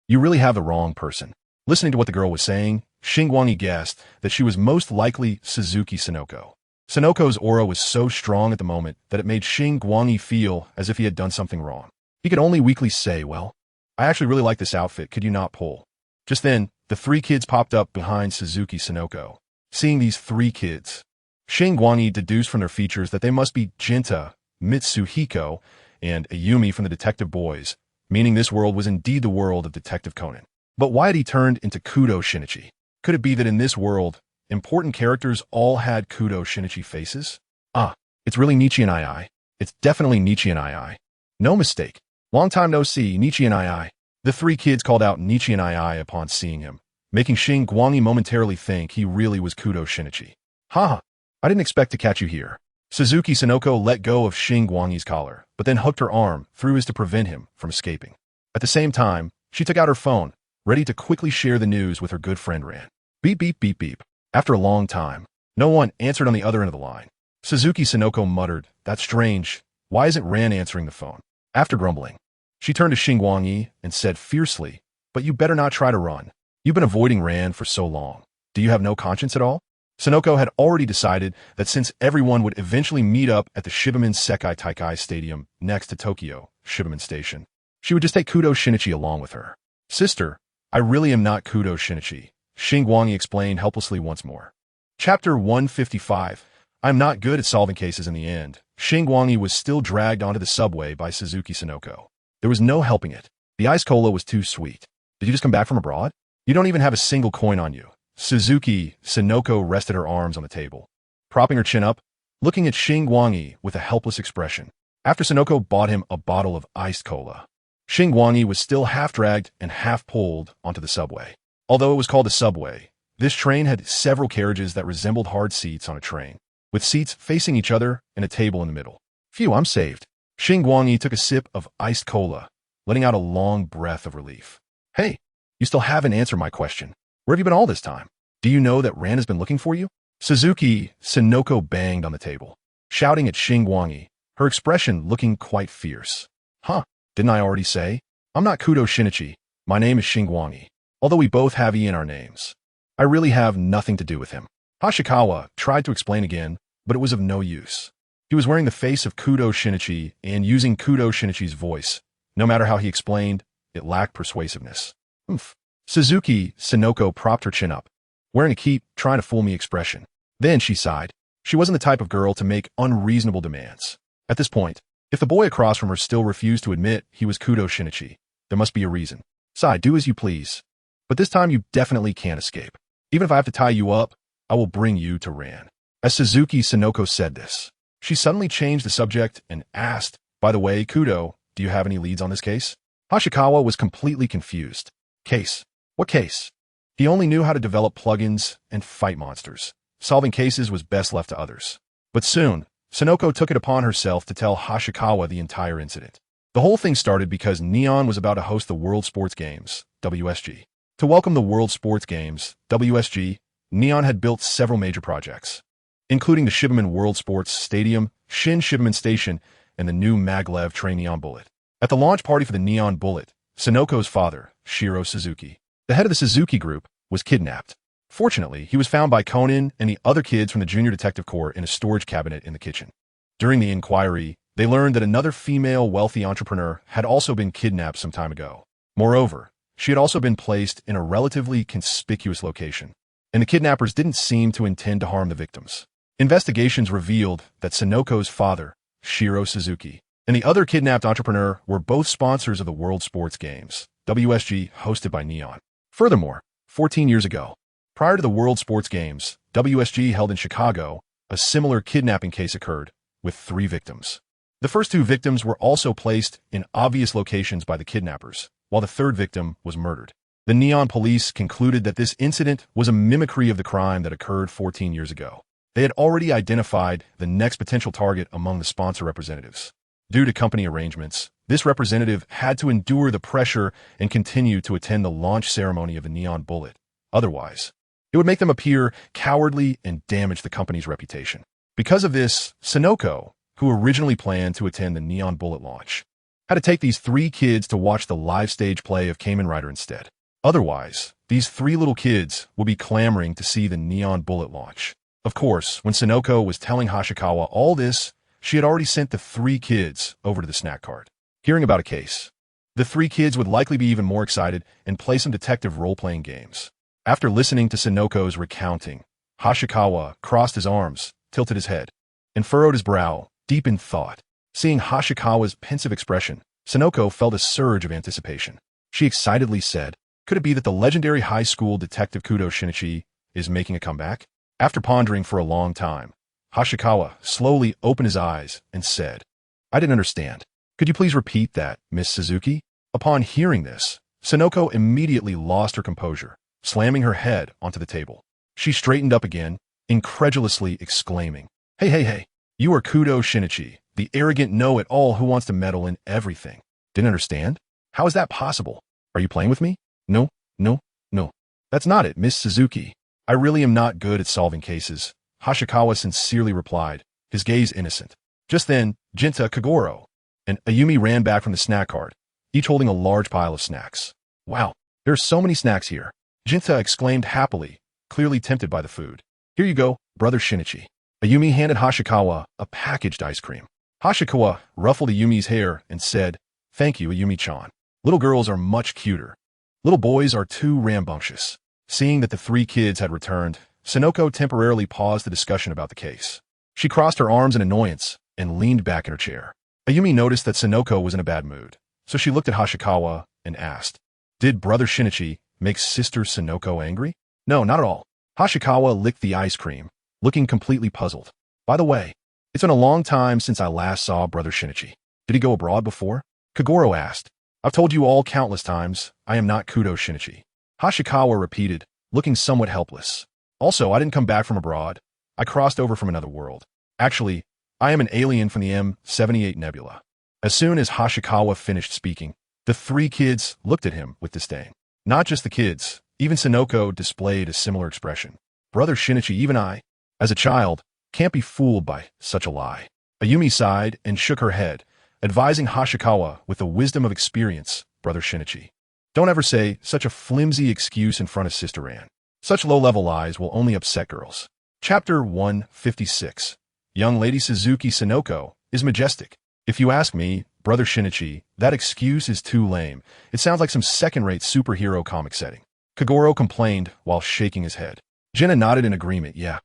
you really have the wrong person. Listening to what the girl was saying, Xingguang Yi guessed that she was most likely Suzuki Sonoko. Sonoko's aura was so strong at the moment that it made Xingguang Yi feel as if he had done something wrong. He could only weakly say, well, I actually really like this outfit, could you not pull? Just then, the 3 kids popped up behind Suzuki Sonoko. Seeing these 3 kids, Xingguang Yi deduced from their features that they must be Jinta, Mitsuhiko, and Ayumi from the Detective Boys, meaning this world was indeed the world of Detective Conan. But why had he turned into Kudo Shinichi? Could it be that in this world, important characters all had Kudo Shinichi faces? It's really Nichian II. It's definitely Nichian II. No mistake. Long time no see, Nichian II. The 3 kids called out Nichian II upon seeing him, making Xingguang Yi momentarily think he really was Kudo Shinichi. Haha, I didn't expect to catch you here. Suzuki Sonoko let go of Xingguang Yi's collar, but then hooked her arm through his to prevent him from escaping. At the same time, she took out her phone, ready to quickly share the news with her good friend Ran. Beep, beep, beep, beep. After a long time, no one answered on the other end of the line. Suzuki Sonoko muttered, that's strange. Why isn't Ran answering the phone? After grumbling, she turned to Xingguang Yi and said fiercely, But you better not try to run. You've been avoiding Ran for so long. Do you have no conscience at all? Sonoko had already decided that since everyone would eventually meet up at the Shibumen Sekai Taikai Stadium next to Tokyo Shibumen Station, she would just take Kudo Shinichi along with her. Sister, I really am not Kudo Shinichi, Xingguang explained helplessly once more. Chapter 155. I'm not good at solving cases in the end. Xingguang was still dragged onto the subway by Suzuki Sonoko. There was no helping it. The ice cola was too sweet. Did you just come back from abroad? You don't even have a single coin on you. Suzuki Sonoko rested her arms on the table, propping her chin up, looking at Xingguang with a helpless expression. After Sonoko bought him a bottle of iced cola, Xingguang was still half-dragged and half-pulled onto the subway. Although it was called a subway, this train had several carriages that resembled hard seats on a train, with seats facing each other and a table in the middle. Phew, I'm saved. Xingguang took a sip of iced cola, letting out a long breath of relief. Hey, you still haven't answered my question. Where have you been all this time? Do you know that Ran has been looking for you? Suzuki Sonoko banged on the table, shouting at Xingguang, her expression looking quite fierce. Huh, didn't I already say? I'm not Kudo Shinichi. My name is Xingguang, although we both have E in our names. I really have nothing to do with him. Hashikawa tried to explain again, but it was of no use. He was wearing the face of Kudo Shinichi and using Kudo Shinichi's voice. No matter how he explained, it lacked persuasiveness. Oomph. Suzuki Sonoko propped her chin up, wearing a keep trying to fool me expression. Then she sighed. She wasn't the type of girl to make unreasonable demands. At this point, if the boy across from her still refused to admit he was Kudo Shinichi, there must be a reason. Sigh, do as you please. But this time you definitely can't escape. Even if I have to tie you up, I will bring you to Ran. As Suzuki Sonoko said this, she suddenly changed the subject and asked, by the way, Kudo, do you have any leads on this case? Hashikawa was completely confused. Case? What case? He only knew how to develop plugins and fight monsters. Solving cases was best left to others. But soon, Sonoko took it upon herself to tell Hashikawa the entire incident. The whole thing started because Neon was about to host the World Sports Games, WSG. To welcome the World Sports Games, WSG, Neon had built several major projects, including the Shibumen World Sports Stadium, Shin Shibumen Station, and the new maglev train Neon Bullet. At the launch party for the Neon Bullet, Sonoko's father, Shiro Suzuki, the head of the Suzuki Group, was kidnapped. Fortunately, he was found by Conan and the other kids from the Junior Detective Corps in a storage cabinet in the kitchen. During the inquiry, they learned that another female wealthy entrepreneur had also been kidnapped some time ago. Moreover, she had also been placed in a relatively conspicuous location, and the kidnappers didn't seem to intend to harm the victims. Investigations revealed that Sonoko's father, Shiro Suzuki, and the other kidnapped entrepreneur were both sponsors of the World Sports Games, WSG, hosted by Neon. Furthermore, 14 years ago, prior to the World Sports Games, WSG held in Chicago, a similar kidnapping case occurred, with 3 victims. The first 2 victims were also placed in obvious locations by the kidnappers, while the third victim was murdered. The Neon police concluded that this incident was a mimicry of the crime that occurred 14 years ago. They had already identified the next potential target among the sponsor representatives. Due to company arrangements, this representative had to endure the pressure and continue to attend the launch ceremony of the Neon Bullet. Otherwise, it would make them appear cowardly and damage the company's reputation. Because of this, Sonoko, who originally planned to attend the Neon Bullet launch, had to take these 3 kids to watch the live stage play of Kamen Rider instead. Otherwise, these 3 little kids would be clamoring to see the Neon Bullet launch. Of course, when Sonoko was telling Hashikawa all this, she had already sent the 3 kids over to the snack cart. Hearing about a case, the 3 kids would likely be even more excited and play some detective role-playing games. After listening to Sonoko's recounting, Hashikawa crossed his arms, tilted his head, and furrowed his brow, deep in thought. Seeing Hashikawa's pensive expression, Sonoko felt a surge of anticipation. She excitedly said, could it be that the legendary high school detective Kudo Shinichi is making a comeback? After pondering for a long time, Hashikawa slowly opened his eyes and said, I didn't understand. Could you please repeat that, Miss Suzuki? Upon hearing this, Sonoko immediately lost her composure, slamming her head onto the table. She straightened up again, incredulously exclaiming, Hey, you are Kudo Shinichi, the arrogant know-it-all who wants to meddle in everything. Didn't understand? How is that possible? Are you playing with me? No. That's not it, Miss Suzuki. I really am not good at solving cases, Hashikawa sincerely replied, his gaze innocent. Just then, Jinta Kagoro and Ayumi ran back from the snack cart, each holding a large pile of snacks. Wow, There are so many snacks here. Jinta exclaimed happily, clearly tempted by the food. Here you go, brother Shinichi. Ayumi handed Hashikawa a packaged ice cream. Hashikawa ruffled Ayumi's hair and said, "Thank you, Ayumi-chan. Little girls are much cuter. Little boys are too rambunctious." Seeing that the three kids had returned, Sonoko temporarily paused the discussion about the case. She crossed her arms in annoyance and leaned back in her chair. Ayumi noticed that Sonoko was in a bad mood, so she looked at Hashikawa and asked, "Did brother Shinichi make sister Sonoko angry?" "No, not at all." Hashikawa licked the ice cream, looking completely puzzled. "By the way, it's been a long time since I last saw brother Shinichi. Did he go abroad before?" Kagoro asked. "I've told you all countless times, I am not Kudo Shinichi." Hashikawa repeated, looking somewhat helpless. "Also, I didn't come back from abroad. I crossed over from another world. Actually, I am an alien from the M78 Nebula." As soon as Hashikawa finished speaking, the three kids looked at him with disdain. Not just the kids, even Sonoko displayed a similar expression. Brother Shinichi, even I, as a child, can't be fooled by such a lie. Ayumi sighed and shook her head, advising Hashikawa with the wisdom of experience, brother Shinichi. Don't ever say such a flimsy excuse in front of Sister Ann. Such low-level lies will only upset girls. Chapter 156. Young Lady Suzuki Sonoko is majestic. If you ask me, brother Shinichi, that excuse is too lame. It sounds like some second-rate superhero comic setting. Kagoro complained while shaking his head. Jenna nodded in agreement. Yeah.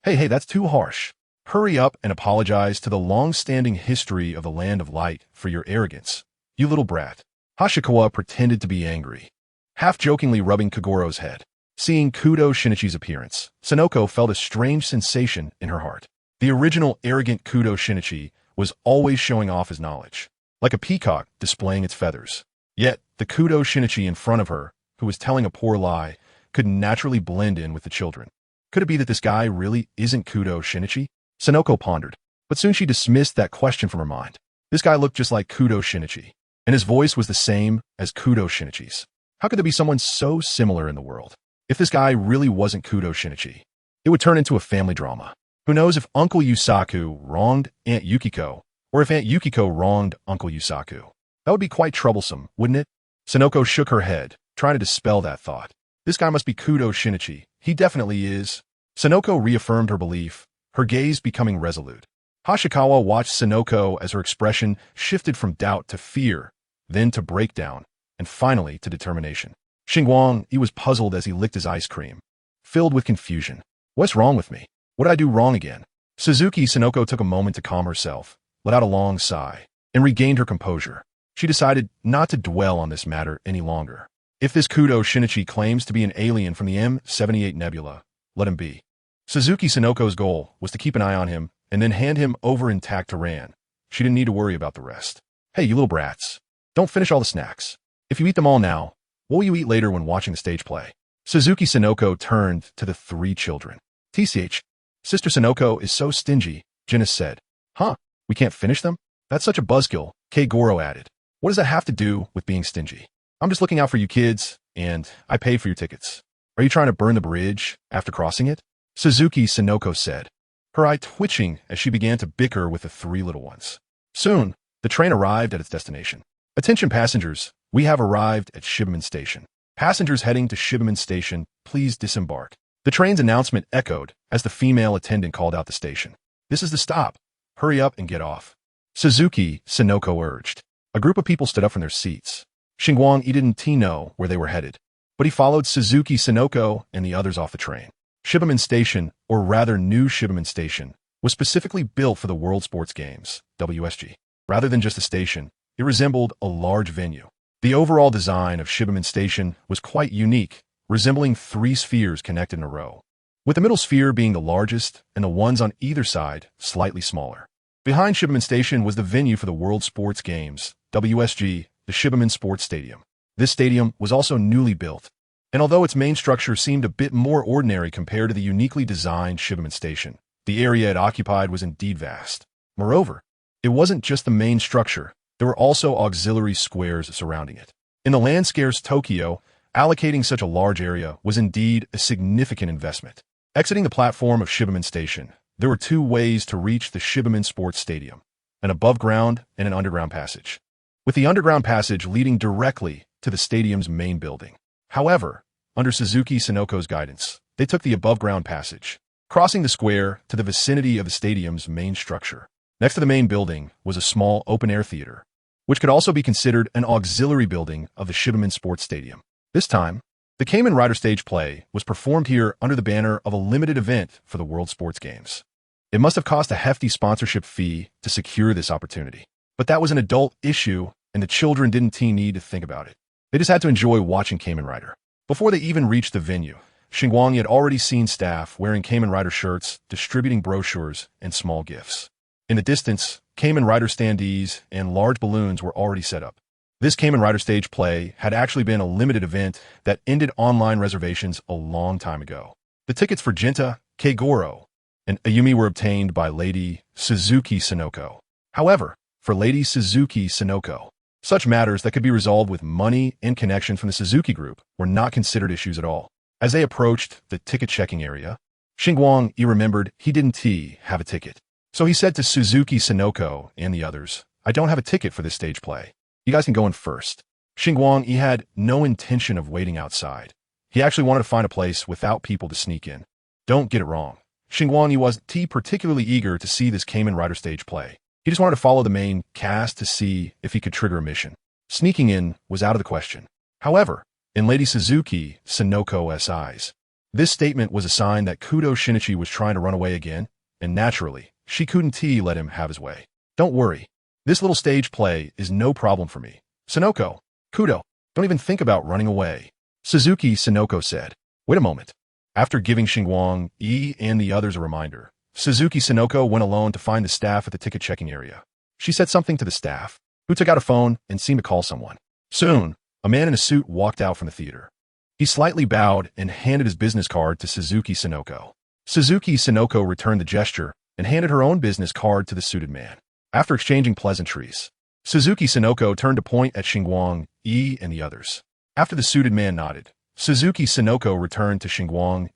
Hey, that's too harsh. Hurry up and apologize to the long-standing history of the Land of Light for your arrogance. You little brat. Hashikawa pretended to be angry, half-jokingly rubbing Kagoro's head. Seeing Kudo Shinichi's appearance, Sonoko felt a strange sensation in her heart. The original arrogant Kudo Shinichi was always showing off his knowledge, like a peacock displaying its feathers. Yet, the Kudo Shinichi in front of her, who was telling a poor lie, could naturally blend in with the children. Could it be that this guy really isn't Kudo Shinichi? Sonoko pondered, but soon she dismissed that question from her mind. This guy looked just like Kudo Shinichi, and his voice was the same as Kudo Shinichi's. How could there be someone so similar in the world? If this guy really wasn't Kudo Shinichi, it would turn into a family drama. Who knows if Uncle Yusaku wronged Aunt Yukiko, or if Aunt Yukiko wronged Uncle Yusaku. That would be quite troublesome, wouldn't it? Sonoko shook her head, trying to dispel that thought. This guy must be Kudo Shinichi. He definitely is. Sonoko reaffirmed her belief, her gaze becoming resolute. Hashikawa watched Sonoko as her expression shifted from doubt to fear, then to breakdown, and finally to determination. Xingguang, he was puzzled as he licked his ice cream, filled with confusion. What's wrong with me? What did I do wrong again? Suzuki Sonoko took a moment to calm herself, let out a long sigh, and regained her composure. She decided not to dwell on this matter any longer. If this Kudo Shinichi claims to be an alien from the M78 Nebula, let him be. Suzuki Sonoko's goal was to keep an eye on him and then hand him over intact to Ran. She didn't need to worry about the rest. Hey, you little brats. Don't finish all the snacks. If you eat them all now, what will you eat later when watching the stage play? Suzuki Sonoko turned to the three children. TCH, Sister Sonoko is so stingy, Janice said. Huh, we can't finish them? That's such a buzzkill, Kagoro added. What does that have to do with being stingy? I'm just looking out for you kids, and I paid for your tickets. Are you trying to burn the bridge after crossing it? Suzuki Sonoko said, her eye twitching as she began to bicker with the three little ones. Soon, the train arrived at its destination. Attention passengers, we have arrived at Shibumen Station. Passengers heading to Shibumen Station, please disembark. The train's announcement echoed as the female attendant called out the station. This is the stop. Hurry up and get off. Suzuki Sonoko urged. A group of people stood up from their seats. Xingguang didn't know where they were headed, but he followed Suzuki Sonoko and the others off the train. Shibumen Station, or rather New Shibumen Station, was specifically built for the World Sports Games, WSG. Rather than just a station, it resembled a large venue. The overall design of Shibumen Station was quite unique, resembling three spheres connected in a row, with the middle sphere being the largest and the ones on either side slightly smaller. Behind Shibumen Station was the venue for the World Sports Games, WSG, the Shibumen Sports Stadium. This stadium was also newly built, and although its main structure seemed a bit more ordinary compared to the uniquely designed Shibumen Station, the area it occupied was indeed vast. Moreover, it wasn't just the main structure, there were also auxiliary squares surrounding it. In the land-scarce Tokyo, allocating such a large area was indeed a significant investment. Exiting the platform of Shibumen Station, there were two ways to reach the Shibumen Sports Stadium, an above-ground and an underground passage. With the underground passage leading directly to the stadium's main building. However, under Suzuki Sinoko's guidance, they took the above-ground passage, crossing the square to the vicinity of the stadium's main structure. Next to the main building was a small open-air theater, which could also be considered an auxiliary building of the Shibuya Sports Stadium. This time, the Kamen Rider stage play was performed here under the banner of a limited event for the World Sports Games. It must have cost a hefty sponsorship fee to secure this opportunity. But that was an adult issue, and the children didn't need to think about it. They just had to enjoy watching Kamen Rider. Before they even reached the venue, Xingguang had already seen staff wearing Kamen Rider shirts, distributing brochures and small gifts. In the distance, Kamen Rider standees and large balloons were already set up. This Kamen Rider stage play had actually been a limited event that ended online reservations a long time ago. The tickets for Jinta, Keigoro, and Ayumi were obtained by Lady Suzuki Sinoko. However, for Lady Suzuki Sinoko, such matters that could be resolved with money and connection from the Suzuki Group were not considered issues at all. As they approached the ticket-checking area, Xingguang remembered he didn't have a ticket. So he said to Suzuki Sinoko and the others, "I don't have a ticket for this stage play. You guys can go in first." Xingguang had no intention of waiting outside. He actually wanted to find a place without people to sneak in. Don't get it wrong. Xingguang wasn't particularly eager to see this Kamen Rider stage play. He just wanted to follow the main cast to see if he could trigger a mission. Sneaking in was out of the question. However, in Lady Suzuki Sinoko's eyes, this statement was a sign that Kudo Shinichi was trying to run away again, and naturally, she couldn't let him have his way. "Don't worry. This little stage play is no problem for me. Sinoko, Kudo, don't even think about running away," Suzuki Sinoko said. Wait a moment. After giving Xingguang and the others a reminder, Suzuki Sinoko went alone to find the staff at the ticket-checking area. She said something to the staff, who took out a phone and seemed to call someone. Soon, a man in a suit walked out from the theater. He slightly bowed and handed his business card to Suzuki Sinoko. Suzuki Sinoko returned the gesture and handed her own business card to the suited man. After exchanging pleasantries, Suzuki Sinoko turned to point at Xingguang and the others. After the suited man nodded, Suzuki Sinoko returned to Xingguang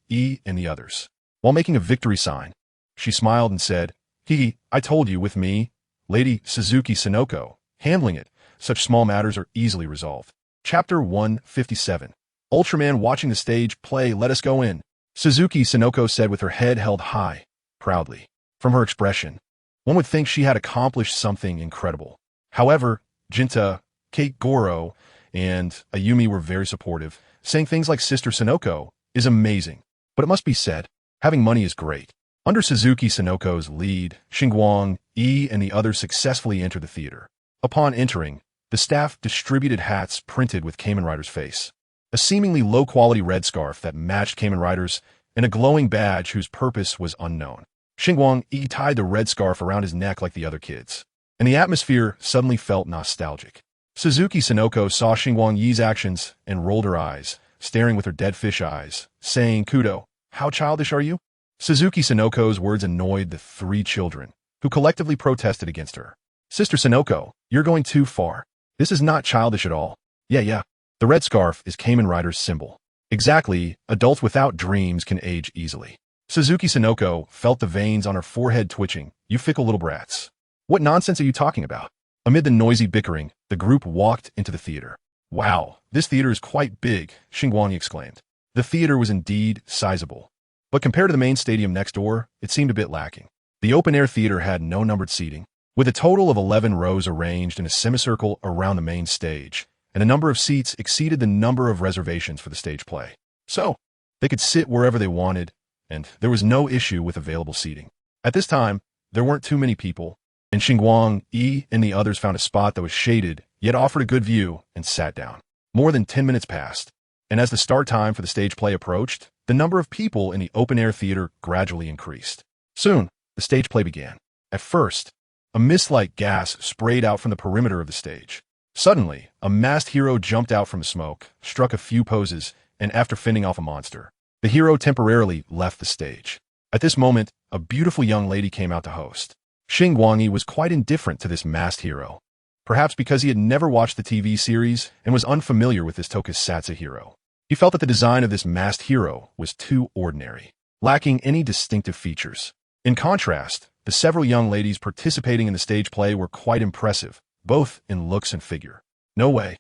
and the others. While making a victory sign, she smiled and said, I told you with me, Lady Suzuki Sinoko, handling it, such small matters are easily resolved." Chapter 157. Ultraman watching the stage play. "Let us go in," Suzuki Sinoko said with her head held high, proudly. From her expression, one would think she had accomplished something incredible. However, Jinta, Keigoro, and Ayumi were very supportive, saying things like "Sister Sinoko is amazing." But it must be said, having money is great. Under Suzuki Sinoko's lead, Xingguang and the others successfully entered the theater. Upon entering, the staff distributed hats printed with Kamen Rider's face, a seemingly low-quality red scarf that matched Kamen Rider's, and a glowing badge whose purpose was unknown. Xingguang tied the red scarf around his neck like the other kids, and the atmosphere suddenly felt nostalgic. Suzuki Sinoko saw Xingguang's actions and rolled her eyes, staring with her dead fish eyes, saying, "Kudo, how childish are you?" Suzuki Sinoko's words annoyed the three children, who collectively protested against her. "Sister Sinoko, you're going too far. This is not childish at all." Yeah. The red scarf is Kamen Rider's symbol. Exactly, adults without dreams can age easily. Suzuki Sinoko felt the veins on her forehead twitching. "You fickle little brats. What nonsense are you talking about?" Amid the noisy bickering, the group walked into the theater. "Wow, this theater is quite big," Xingguang exclaimed. The theater was indeed sizable, but compared to the main stadium next door, it seemed a bit lacking. The open-air theater had no numbered seating, with a total of 11 rows arranged in a semicircle around the main stage, and the number of seats exceeded the number of reservations for the stage play. So, they could sit wherever they wanted, and there was no issue with available seating. At this time, there weren't too many people, and Xingguang and the others found a spot that was shaded, yet offered a good view, and sat down. More than 10 minutes passed, and as the start time for the stage play approached, the number of people in the open-air theater gradually increased. Soon, the stage play began. At first, a mist-like gas sprayed out from the perimeter of the stage. Suddenly, a masked hero jumped out from the smoke, struck a few poses, and after fending off a monster, the hero temporarily left the stage. At this moment, a beautiful young lady came out to host. Xingguang was quite indifferent to this masked hero, perhaps because he had never watched the TV series and was unfamiliar with this tokusatsu hero. He felt that the design of this masked hero was too ordinary, lacking any distinctive features. In contrast, the several young ladies participating in the stage play were quite impressive, both in looks and figure. "No way.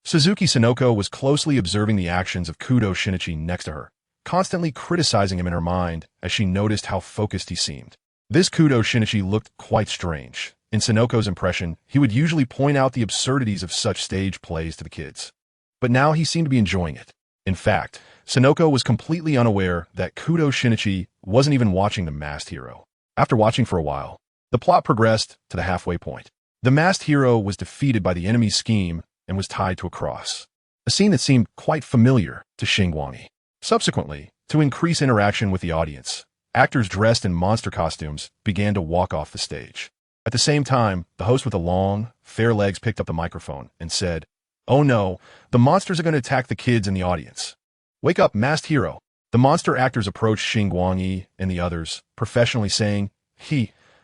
Suzuki Sonoko was closely observing the actions of Kudo Shinichi next to her, constantly criticizing him in her mind as she noticed how focused he seemed. This Kudo Shinichi looked quite strange. In Sonoko's impression, he would usually point out the absurdities of such stage plays to the kids. But now he seemed to be enjoying it. In fact, Sonoko was completely unaware that Kudo Shinichi wasn't even watching The Masked Hero. After watching for a while, the plot progressed to the halfway point. The masked hero was defeated by the enemy's scheme and was tied to a cross, a scene that seemed quite familiar to Xingguang. Subsequently, to increase interaction with the audience, actors dressed in monster costumes began to walk off the stage. At the same time, the host with the long, fair legs picked up the microphone and said, "Oh no, the monsters are going to attack the kids in the audience. Wake up, masked hero." The monster actors approached Xingguang and the others, professionally saying,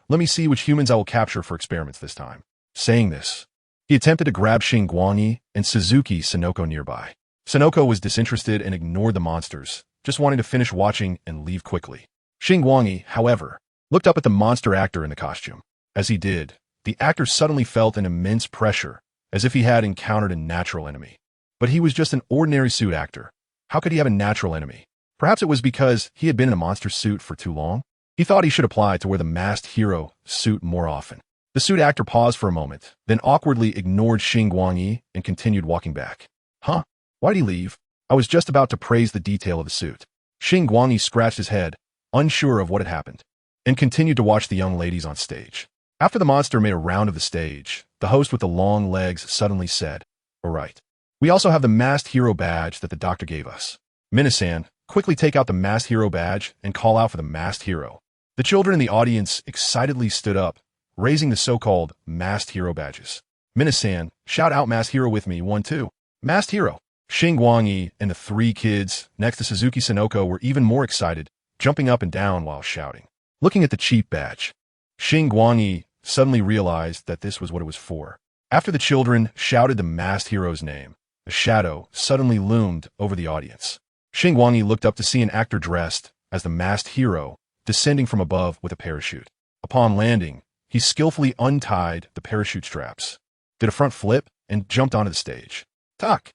"Let me see which humans I will capture for experiments this time." Saying this, he attempted to grab Xingguang and Suzuki Sonoko nearby. Sonoko was disinterested and ignored the monsters, just wanting to finish watching and leave quickly. Xingguang, however, looked up at the monster actor in the costume. As he did, the actor suddenly felt an immense pressure, as if he had encountered a natural enemy. But he was just an ordinary suit actor. How could he have a natural enemy? Perhaps it was because he had been in a monster suit for too long? He thought he should apply to wear the masked hero suit more often. The suit actor paused for a moment, then awkwardly ignored Xingguang and continued walking back. "Huh? Why'd he leave? I was just about to praise the detail of the suit." Xingguang scratched his head, unsure of what had happened, and continued to watch the young ladies on stage. After the monster made a round of the stage, the host with the long legs suddenly said, "All right. We also have the masked hero badge that the doctor gave us. Minasan, quickly take out the masked hero badge and call out for the masked hero." The children in the audience excitedly stood up, raising the so-called masked hero badges. "Minasan, shout out masked hero with me, 1, 2. Masked hero." Xingguang and the 3 kids next to Suzuki Sonoko were even more excited, jumping up and down while shouting. Looking at the cheap badge, Xingguang suddenly realized that this was what it was for. After the children shouted the masked hero's name, a shadow suddenly loomed over the audience. Xingguang looked up to see an actor dressed as the masked hero descending from above with a parachute. Upon landing, he skillfully untied the parachute straps, did a front flip, and jumped onto the stage. Tak!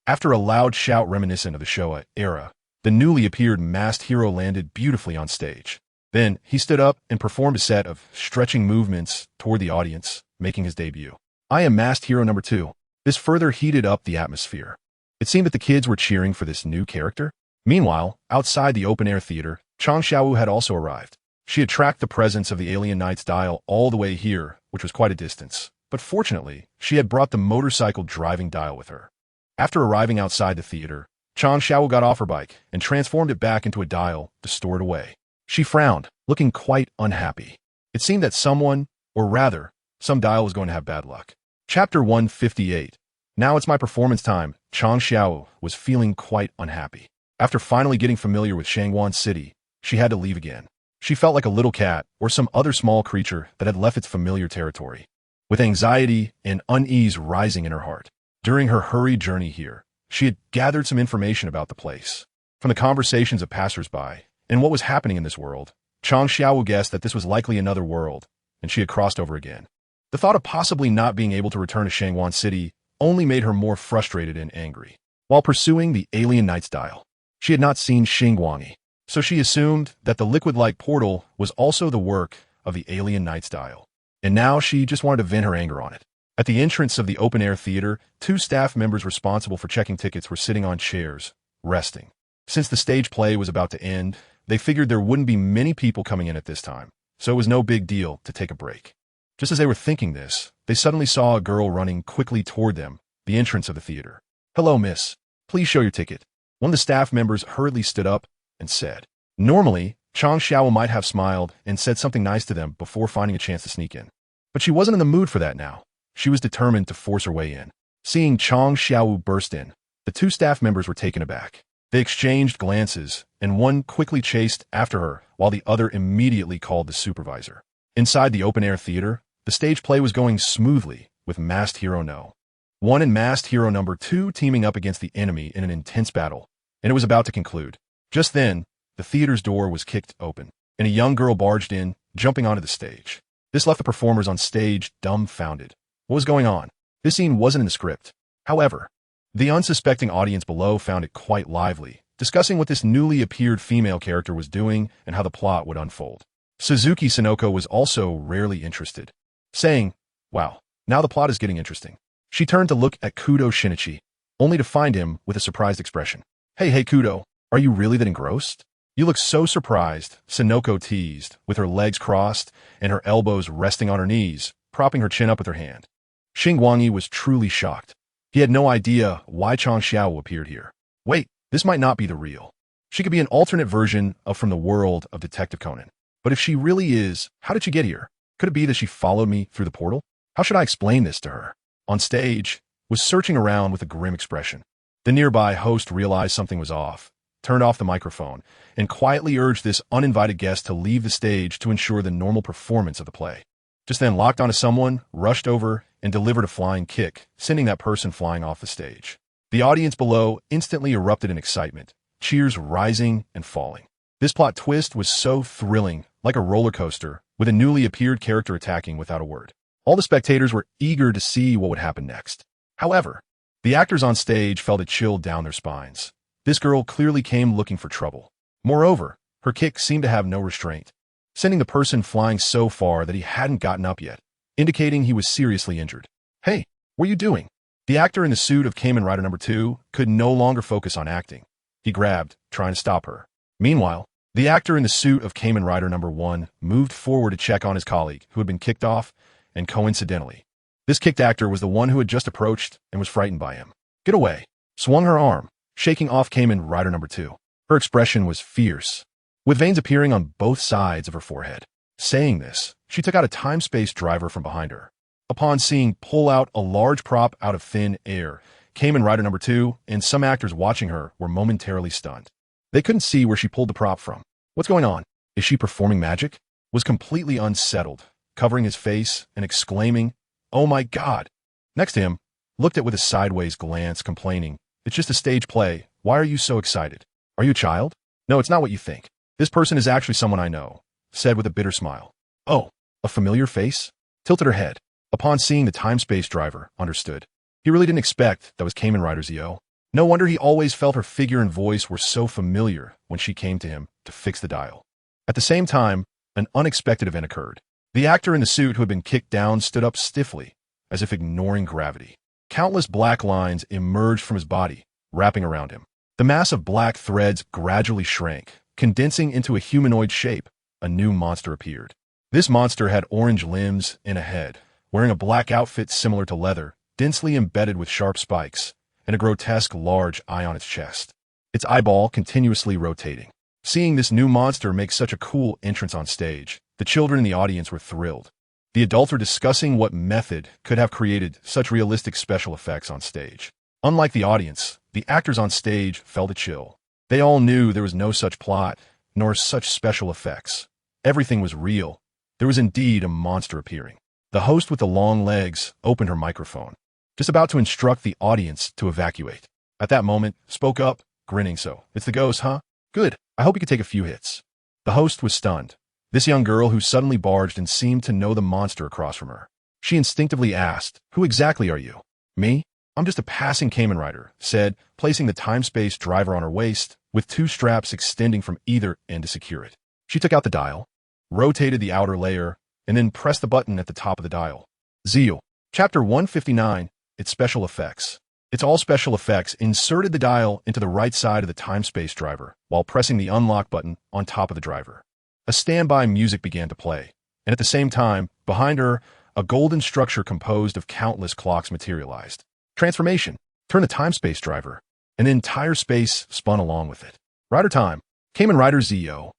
After a loud shout reminiscent of the Showa era, the newly appeared masked hero landed beautifully on stage. Then he stood up and performed a set of stretching movements toward the audience, making his debut. "I am masked hero number 2. This further heated up the atmosphere. It seemed that the kids were cheering for this new character. Meanwhile, outside the open-air theater, Chang Xiaowu had also arrived. She had tracked the presence of the Alien Knight's dial all the way here, which was quite a distance. But fortunately, she had brought the motorcycle driving dial with her. After arriving outside the theater, Chang Xiaowu got off her bike and transformed it back into a dial to store it away. She frowned, looking quite unhappy. It seemed that someone, or rather, some dial was going to have bad luck. Chapter 158. Now it's my performance time. Chang Xiaowu was feeling quite unhappy. After finally getting familiar with Xingguang City, she had to leave again. She felt like a little cat or some other small creature that had left its familiar territory, with anxiety and unease rising in her heart. During her hurried journey here, she had gathered some information about the place. From the conversations of passersby and what was happening in this world, Chang Xiaowu guessed that this was likely another world, and she had crossed over again. The thought of possibly not being able to return to Xingguang City only made her more frustrated and angry. While pursuing the Alien Knight's dial, she had not seen Xingguang, so she assumed that the liquid-like portal was also the work of the Alien Knight's dial. And now she just wanted to vent her anger on it. At the entrance of the open-air theater, 2 staff members responsible for checking tickets were sitting on chairs, resting. Since the stage play was about to end, they figured there wouldn't be many people coming in at this time, so it was no big deal to take a break. Just as they were thinking this, they suddenly saw a girl running quickly toward them, the entrance of the theater. "Hello, miss. Please show your ticket." One of the staff members hurriedly stood up and said. Normally, Chang Xiaowu might have smiled and said something nice to them before finding a chance to sneak in. But she wasn't in the mood for that now. She was determined to force her way in. Seeing Chang Xiaowu burst in, the 2 staff members were taken aback. They exchanged glances, and one quickly chased after her, while the other immediately called the supervisor. Inside the open-air theater, the stage play was going smoothly, with Masked Hero No. 1 and Masked Hero number 2 teaming up against the enemy in an intense battle, and it was about to conclude. Just then, the theater's door was kicked open, and a young girl barged in, jumping onto the stage. This left the performers on stage dumbfounded. What was going on? This scene wasn't in the script. However, The unsuspecting audience below found it quite lively, discussing what this newly appeared female character was doing and how the plot would unfold. Suzuki Sonoko was also rarely interested, saying, "Wow, now the plot is getting interesting." She turned to look at Kudo Shinichi, only to find him with a surprised expression. Hey, Kudo, are you really that engrossed? You look so surprised," Sonoko teased, with her legs crossed and her elbows resting on her knees, propping her chin up with her hand. Xingguang was truly shocked. He had no idea why Chang Xiao appeared here. Wait, this might not be the real. She could be an alternate version of from the world of Detective Conan. But if she really is, how did she get here? Could it be that she followed me through the portal? How should I explain this to her? On stage, was searching around with a grim expression. The nearby host realized something was off, turned off the microphone, and quietly urged this uninvited guest to leave the stage to ensure the normal performance of the play. Just then locked onto someone, rushed over, and delivered a flying kick, sending that person flying off the stage. The audience below instantly erupted in excitement, cheers rising and falling. This plot twist was so thrilling, like a roller coaster, with a newly appeared character attacking without a word. All the spectators were eager to see what would happen next. However, the actors on stage felt a chill down their spines. This girl clearly came looking for trouble. Moreover, her kick seemed to have no restraint, sending the person flying so far that he hadn't gotten up yet, indicating he was seriously injured. Hey, what are you doing? The actor in the suit of Kamen Rider number 2 could no longer focus on acting. He grabbed, trying to stop her. Meanwhile, the actor in the suit of Kamen Rider number 1 moved forward to check on his colleague, who had been kicked off, and coincidentally, this kicked actor was the one who had just approached and was frightened by him. Get away! Swung her arm, shaking off Kamen Rider number 2. Her expression was fierce, with veins appearing on both sides of her forehead. Saying this, she took out a time-space driver from behind her. Upon seeing pull out a large prop out of thin air, Kamen Rider number 2 and some actors watching her were momentarily stunned. They couldn't see where she pulled the prop from. What's going on? Is she performing magic? Was completely unsettled, covering his face and exclaiming, "Oh my God!" Next to him, looked at with a sideways glance, complaining, "It's just a stage play. Why are you so excited? Are you a child?" "No, it's not what you think. This person is actually someone I know," said with a bitter smile. "Oh, a familiar face?" Tilted her head. Upon seeing the time-space driver, understood. He really didn't expect that was Kamen Rider Zio. No wonder he always felt her figure and voice were so familiar when she came to him to fix the dial. At the same time, an unexpected event occurred. The actor in the suit who had been kicked down stood up stiffly, as if ignoring gravity. Countless black lines emerged from his body, wrapping around him. The mass of black threads gradually shrank, condensing into a humanoid shape. A new monster appeared. This monster had orange limbs and a head, wearing a black outfit similar to leather, densely embedded with sharp spikes, and a grotesque large eye on its chest. Its eyeball continuously rotating. Seeing this new monster make such a cool entrance on stage, the children in the audience were thrilled. The adults were discussing what method could have created such realistic special effects on stage. Unlike the audience, the actors on stage felt a chill. They all knew there was no such plot, nor such special effects. Everything was real. There was indeed a monster appearing. The host with the long legs opened her microphone, just about to instruct the audience to evacuate. At that moment, spoke up, grinning, "So, it's the ghost, huh? Good, I hope you could take a few hits." The host was stunned. This young girl who suddenly barged and seemed to know the monster across from her. She instinctively asked, "Who exactly are you?" "Me? I'm just a passing Kamen Rider," said, placing the time-space driver on her waist, with 2 straps extending from either end to secure it. She took out the dial, rotated the outer layer, and then pressed the button at the top of the dial. Zeal. Chapter 159, It's Special Effects. It's all special effects inserted the dial into the right side of the time-space driver while pressing the unlock button on top of the driver. A standby music began to play, and at the same time, behind her, a golden structure composed of countless clocks materialized. Transformation. Turn the time-space driver, and the entire space spun along with it. Rider time. Kamen Rider Zio.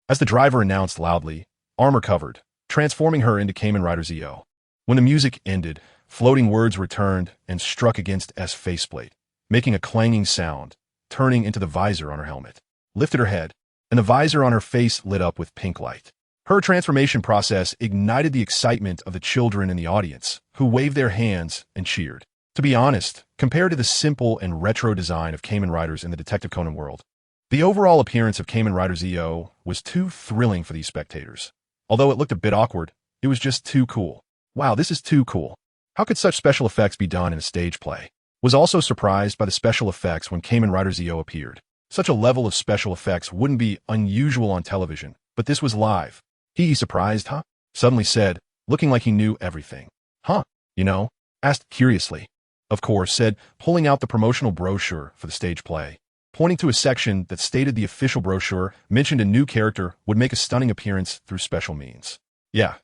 As the driver announced loudly, armor covered, transforming her into Kamen Rider Zio. When the music ended, floating words returned and struck against S faceplate, making a clanging sound, turning into the visor on her helmet. Lifted her head, and the visor on her face lit up with pink light. Her transformation process ignited the excitement of the children in the audience, who waved their hands and cheered. To be honest, compared to the simple and retro design of Kamen Riders in the Detective Conan world, the overall appearance of Kamen Rider Zio was too thrilling for these spectators. Although it looked a bit awkward, it was just too cool. Wow, this is too cool. How could such special effects be done in a stage play? was also surprised by the special effects when Kamen Rider Zio appeared. Such a level of special effects wouldn't be unusual on television, but this was live. He surprised, huh? Suddenly said, looking like he knew everything. Huh? You know? Asked curiously. Of course, said, pulling out the promotional brochure for the stage play. Pointing to a section that stated the official brochure mentioned a new character would make a stunning appearance through special means. Yeah,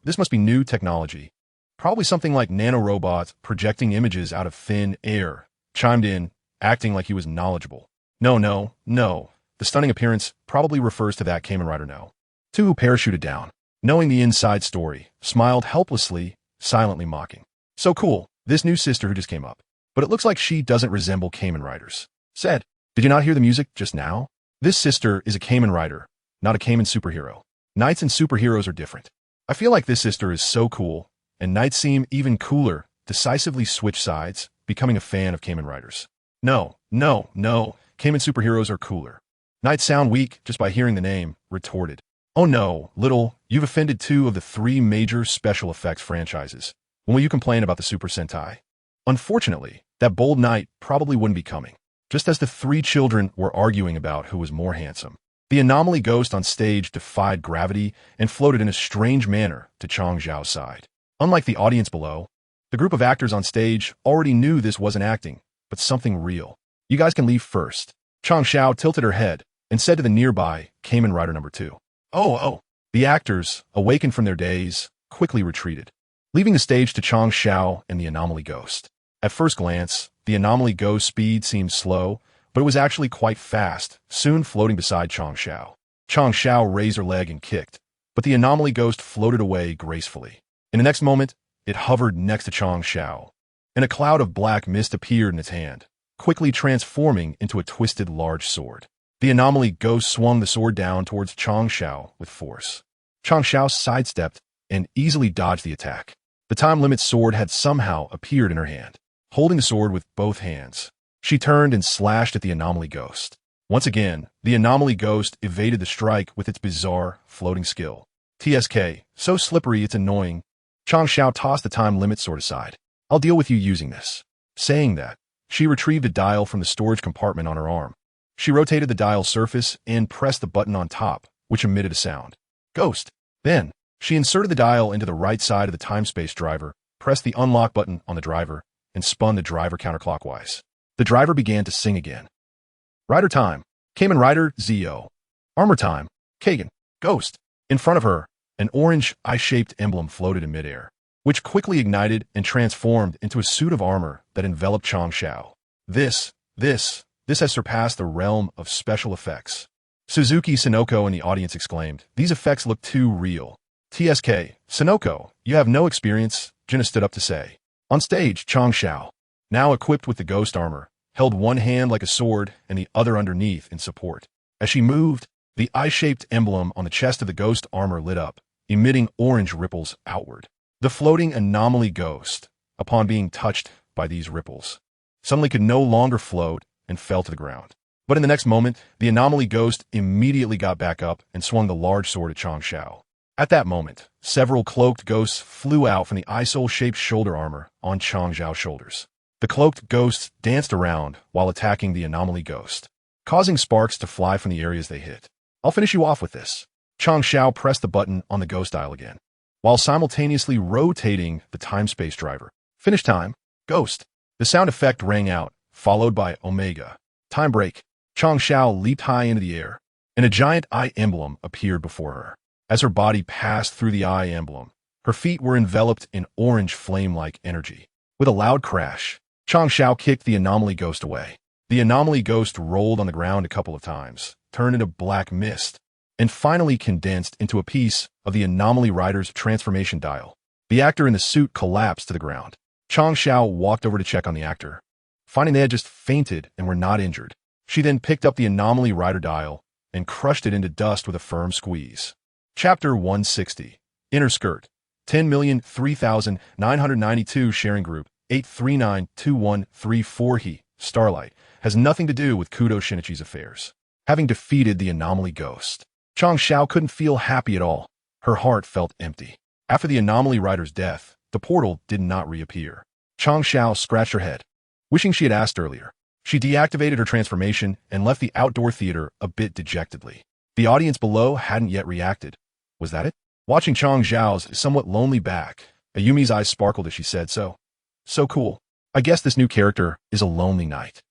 this must be new technology. Probably something like nanorobots projecting images out of thin air, chimed in, acting like he was knowledgeable. No. The stunning appearance probably refers to that Kamen Rider now. Two who parachuted down, knowing the inside story, smiled helplessly, silently mocking. So cool, this new sister who just came up. But it looks like she doesn't resemble Kamen Riders. Said, did you not hear the music just now? This sister is a Kamen Rider, not a Kamen superhero. Knights and superheroes are different. I feel like this sister is so cool, and knights seem even cooler, decisively switch sides, becoming a fan of Kamen Riders. No. Kamen superheroes are cooler. Knights sound weak just by hearing the name, retorted. Oh no, Little, you've offended 2 of the 3 major special effects franchises. When will you complain about the Super Sentai? Unfortunately, that bold knight probably wouldn't be coming. Just as the 3 children were arguing about who was more handsome. The anomaly ghost on stage defied gravity and floated in a strange manner to Chang Zhao's side. Unlike the audience below, the group of actors on stage already knew this wasn't acting, but something real. You guys can leave first. Chang Zhao tilted her head and said to the nearby Kamen Rider number 2. Oh. The actors, awakened from their daze, quickly retreated, leaving the stage to Chang Zhao and the anomaly ghost. At first glance, the anomaly ghost's speed seemed slow, but it was actually quite fast, soon floating beside Chang Zhao. Chang Zhao raised her leg and kicked, but the anomaly ghost floated away gracefully. In the next moment, it hovered next to Chang Zhao, and a cloud of black mist appeared in its hand, quickly transforming into a twisted large sword. The anomaly ghost swung the sword down towards Chang Zhao with force. Chang Zhao sidestepped and easily dodged the attack. The time limit sword had somehow appeared in her hand. Holding the sword with both hands, she turned and slashed at the anomaly ghost. Once again, the anomaly ghost evaded the strike with its bizarre, floating skill. TSK, so slippery it's annoying. Chang Zhao tossed the time limit sword aside. I'll deal with you using this. Saying that, she retrieved a dial from the storage compartment on her arm. She rotated the dial surface and pressed the button on top, which emitted a sound. Ghost. Then, she inserted the dial into the right side of the time-space driver, pressed the unlock button on the driver, and spun the driver counterclockwise. The driver began to sing again. Rider time. Kamen Rider Zio. Armor time. Kagan. Ghost. In front of her, an orange eye-shaped emblem floated in midair, which quickly ignited and transformed into a suit of armor that enveloped Chang Zhao. This has surpassed the realm of special effects. Suzuki Sonoko and the audience exclaimed, these effects look too real. TSK, Sonoko, you have no experience, Jina stood up to say. On stage, Chang Zhao, now equipped with the ghost armor, held one hand like a sword and the other underneath in support. As she moved, the eye-shaped emblem on the chest of the ghost armor lit up, emitting orange ripples outward. The floating anomaly ghost, upon being touched by these ripples, suddenly could no longer float and fell to the ground. But in the next moment, the anomaly ghost immediately got back up and swung the large sword at Chang Zhao. At that moment, several cloaked ghosts flew out from the eye-soul-shaped shoulder armor on Chang Zhao's shoulders. The cloaked ghosts danced around while attacking the anomaly ghost, causing sparks to fly from the areas they hit. I'll finish you off with this. Chang Zhao pressed the button on the ghost dial again, while simultaneously rotating the time-space driver. Finish time. Ghost. The sound effect rang out, followed by Omega. Time break. Chang Zhao leaped high into the air, and a giant eye emblem appeared before her. As her body passed through the eye emblem, her feet were enveloped in orange flame-like energy. With a loud crash, Chang Zhao kicked the anomaly ghost away. The anomaly ghost rolled on the ground a couple of times, turned into black mist, and finally condensed into a piece of the anomaly rider's transformation dial. The actor in the suit collapsed to the ground. Chang Zhao walked over to check on the actor, finding they had just fainted and were not injured. She then picked up the anomaly rider dial and crushed it into dust with a firm squeeze. Chapter 160. Inner Skirt. 10,003,992 Sharing Group. 8392134 He, Starlight, has nothing to do with Kudo Shinichi's affairs. Having defeated the anomaly ghost, Chang Zhao couldn't feel happy at all. Her heart felt empty. After the anomaly rider's death, the portal did not reappear. Chang Zhao scratched her head. Wishing she had asked earlier, she deactivated her transformation and left the outdoor theater a bit dejectedly. The audience below hadn't yet reacted. Was that it? Watching Chang Zhao's somewhat lonely back, Ayumi's eyes sparkled as she said, So cool. I guess this new character is a lonely knight.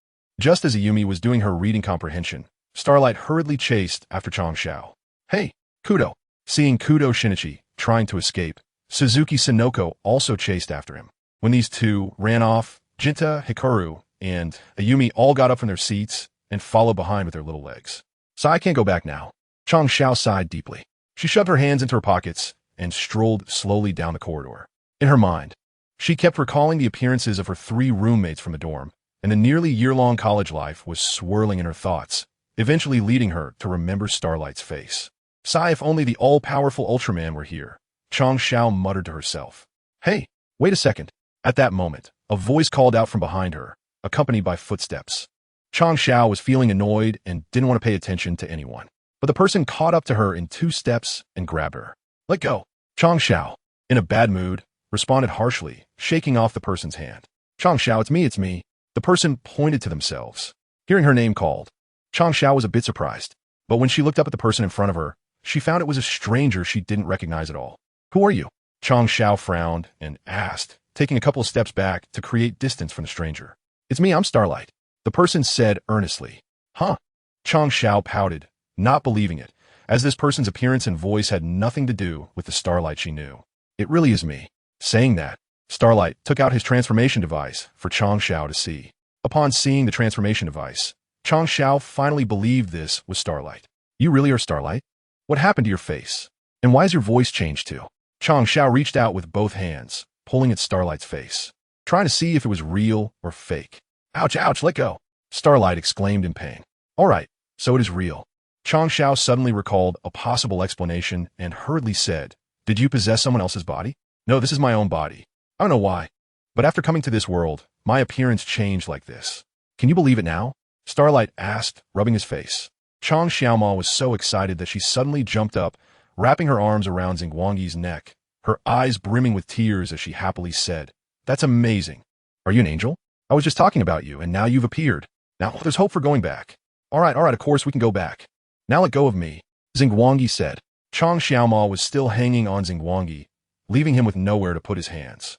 Just as Ayumi was doing her reading comprehension, Starlight hurriedly chased after Chang Zhao. Hey, Kudo! Seeing Kudo Shinichi trying to escape, Suzuki Sonoko also chased after him. When these two ran off, Jinta, Hikaru, and Ayumi all got up from their seats and followed behind with their little legs. So I can't go back now. Chang Zhao sighed deeply. She shoved her hands into her pockets and strolled slowly down the corridor. In her mind, she kept recalling the appearances of her 3 roommates from the dorm, and the nearly year-long college life was swirling in her thoughts, eventually leading her to remember Starlight's face. Sigh, if only the all-powerful Ultraman were here, Chang Zhao muttered to herself. Hey, wait a second. At that moment, a voice called out from behind her, accompanied by footsteps. Chang Zhao was feeling annoyed and didn't want to pay attention to anyone. But the person caught up to her in 2 steps and grabbed her. Let go. Chang Zhao, in a bad mood, responded harshly, shaking off the person's hand. Chang Zhao, it's me. The person pointed to themselves. Hearing her name called, Chang Zhao was a bit surprised. But when she looked up at the person in front of her, she found it was a stranger she didn't recognize at all. Who are you? Chang Zhao frowned and asked, taking a couple of steps back to create distance from the stranger. It's me, I'm Starlight. The person said earnestly. Huh? Chang Zhao pouted, not believing it, as this person's appearance and voice had nothing to do with the Starlight she knew. It really is me. Saying that, Starlight took out his transformation device for Chang Zhao to see. Upon seeing the transformation device, Chang Zhao finally believed this was Starlight. You really are Starlight? What happened to your face? And why is your voice changed too? Chang Zhao reached out with both hands, pulling at Starlight's face, trying to see if it was real or fake. Ouch, ouch, let go! Starlight exclaimed in pain. All right, so it is real. Chang Zhao suddenly recalled a possible explanation and hurriedly said, Did you possess someone else's body? No, this is my own body. I don't know why, but after coming to this world, my appearance changed like this. Can you believe it now? Starlight asked, rubbing his face. Chang Xiaoma was so excited that she suddenly jumped up, wrapping her arms around Xingguang's neck, her eyes brimming with tears as she happily said, That's amazing. Are you an angel? I was just talking about you, and now you've appeared. Now, there's hope for going back. All right, of course we can go back. Now let go of me, Xingguang said. Chang Xiaoma was still hanging on Xingguang, leaving him with nowhere to put his hands.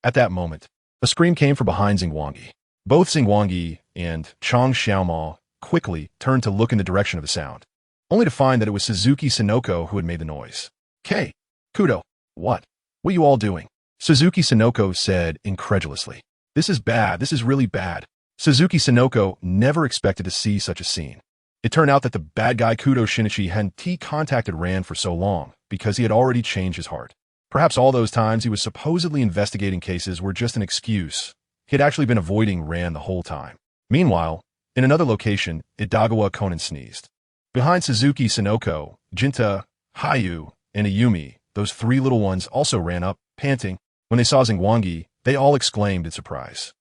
At that moment, a scream came from behind Xingguang. Both Xingguang and Chang Xiaoma quickly turned to look in the direction of the sound, only to find that it was Suzuki Sonoko who had made the noise. K. Kudo, what are you all doing? Suzuki Sonoko said incredulously. This is bad, this is really bad. Suzuki Sonoko never expected to see such a scene. It turned out that the bad guy Kudo Shinichi hadn't contacted Ran for so long because he had already changed his heart. Perhaps all those times he was supposedly investigating cases were just an excuse. He had actually been avoiding Ran the whole time. Meanwhile, in another location, Idagawa Konan sneezed. Behind Suzuki Sonoko, Jinta, Hayu, and Ayumi, those 3 little ones also ran up, panting. When they saw Xingguang, they all exclaimed in surprise.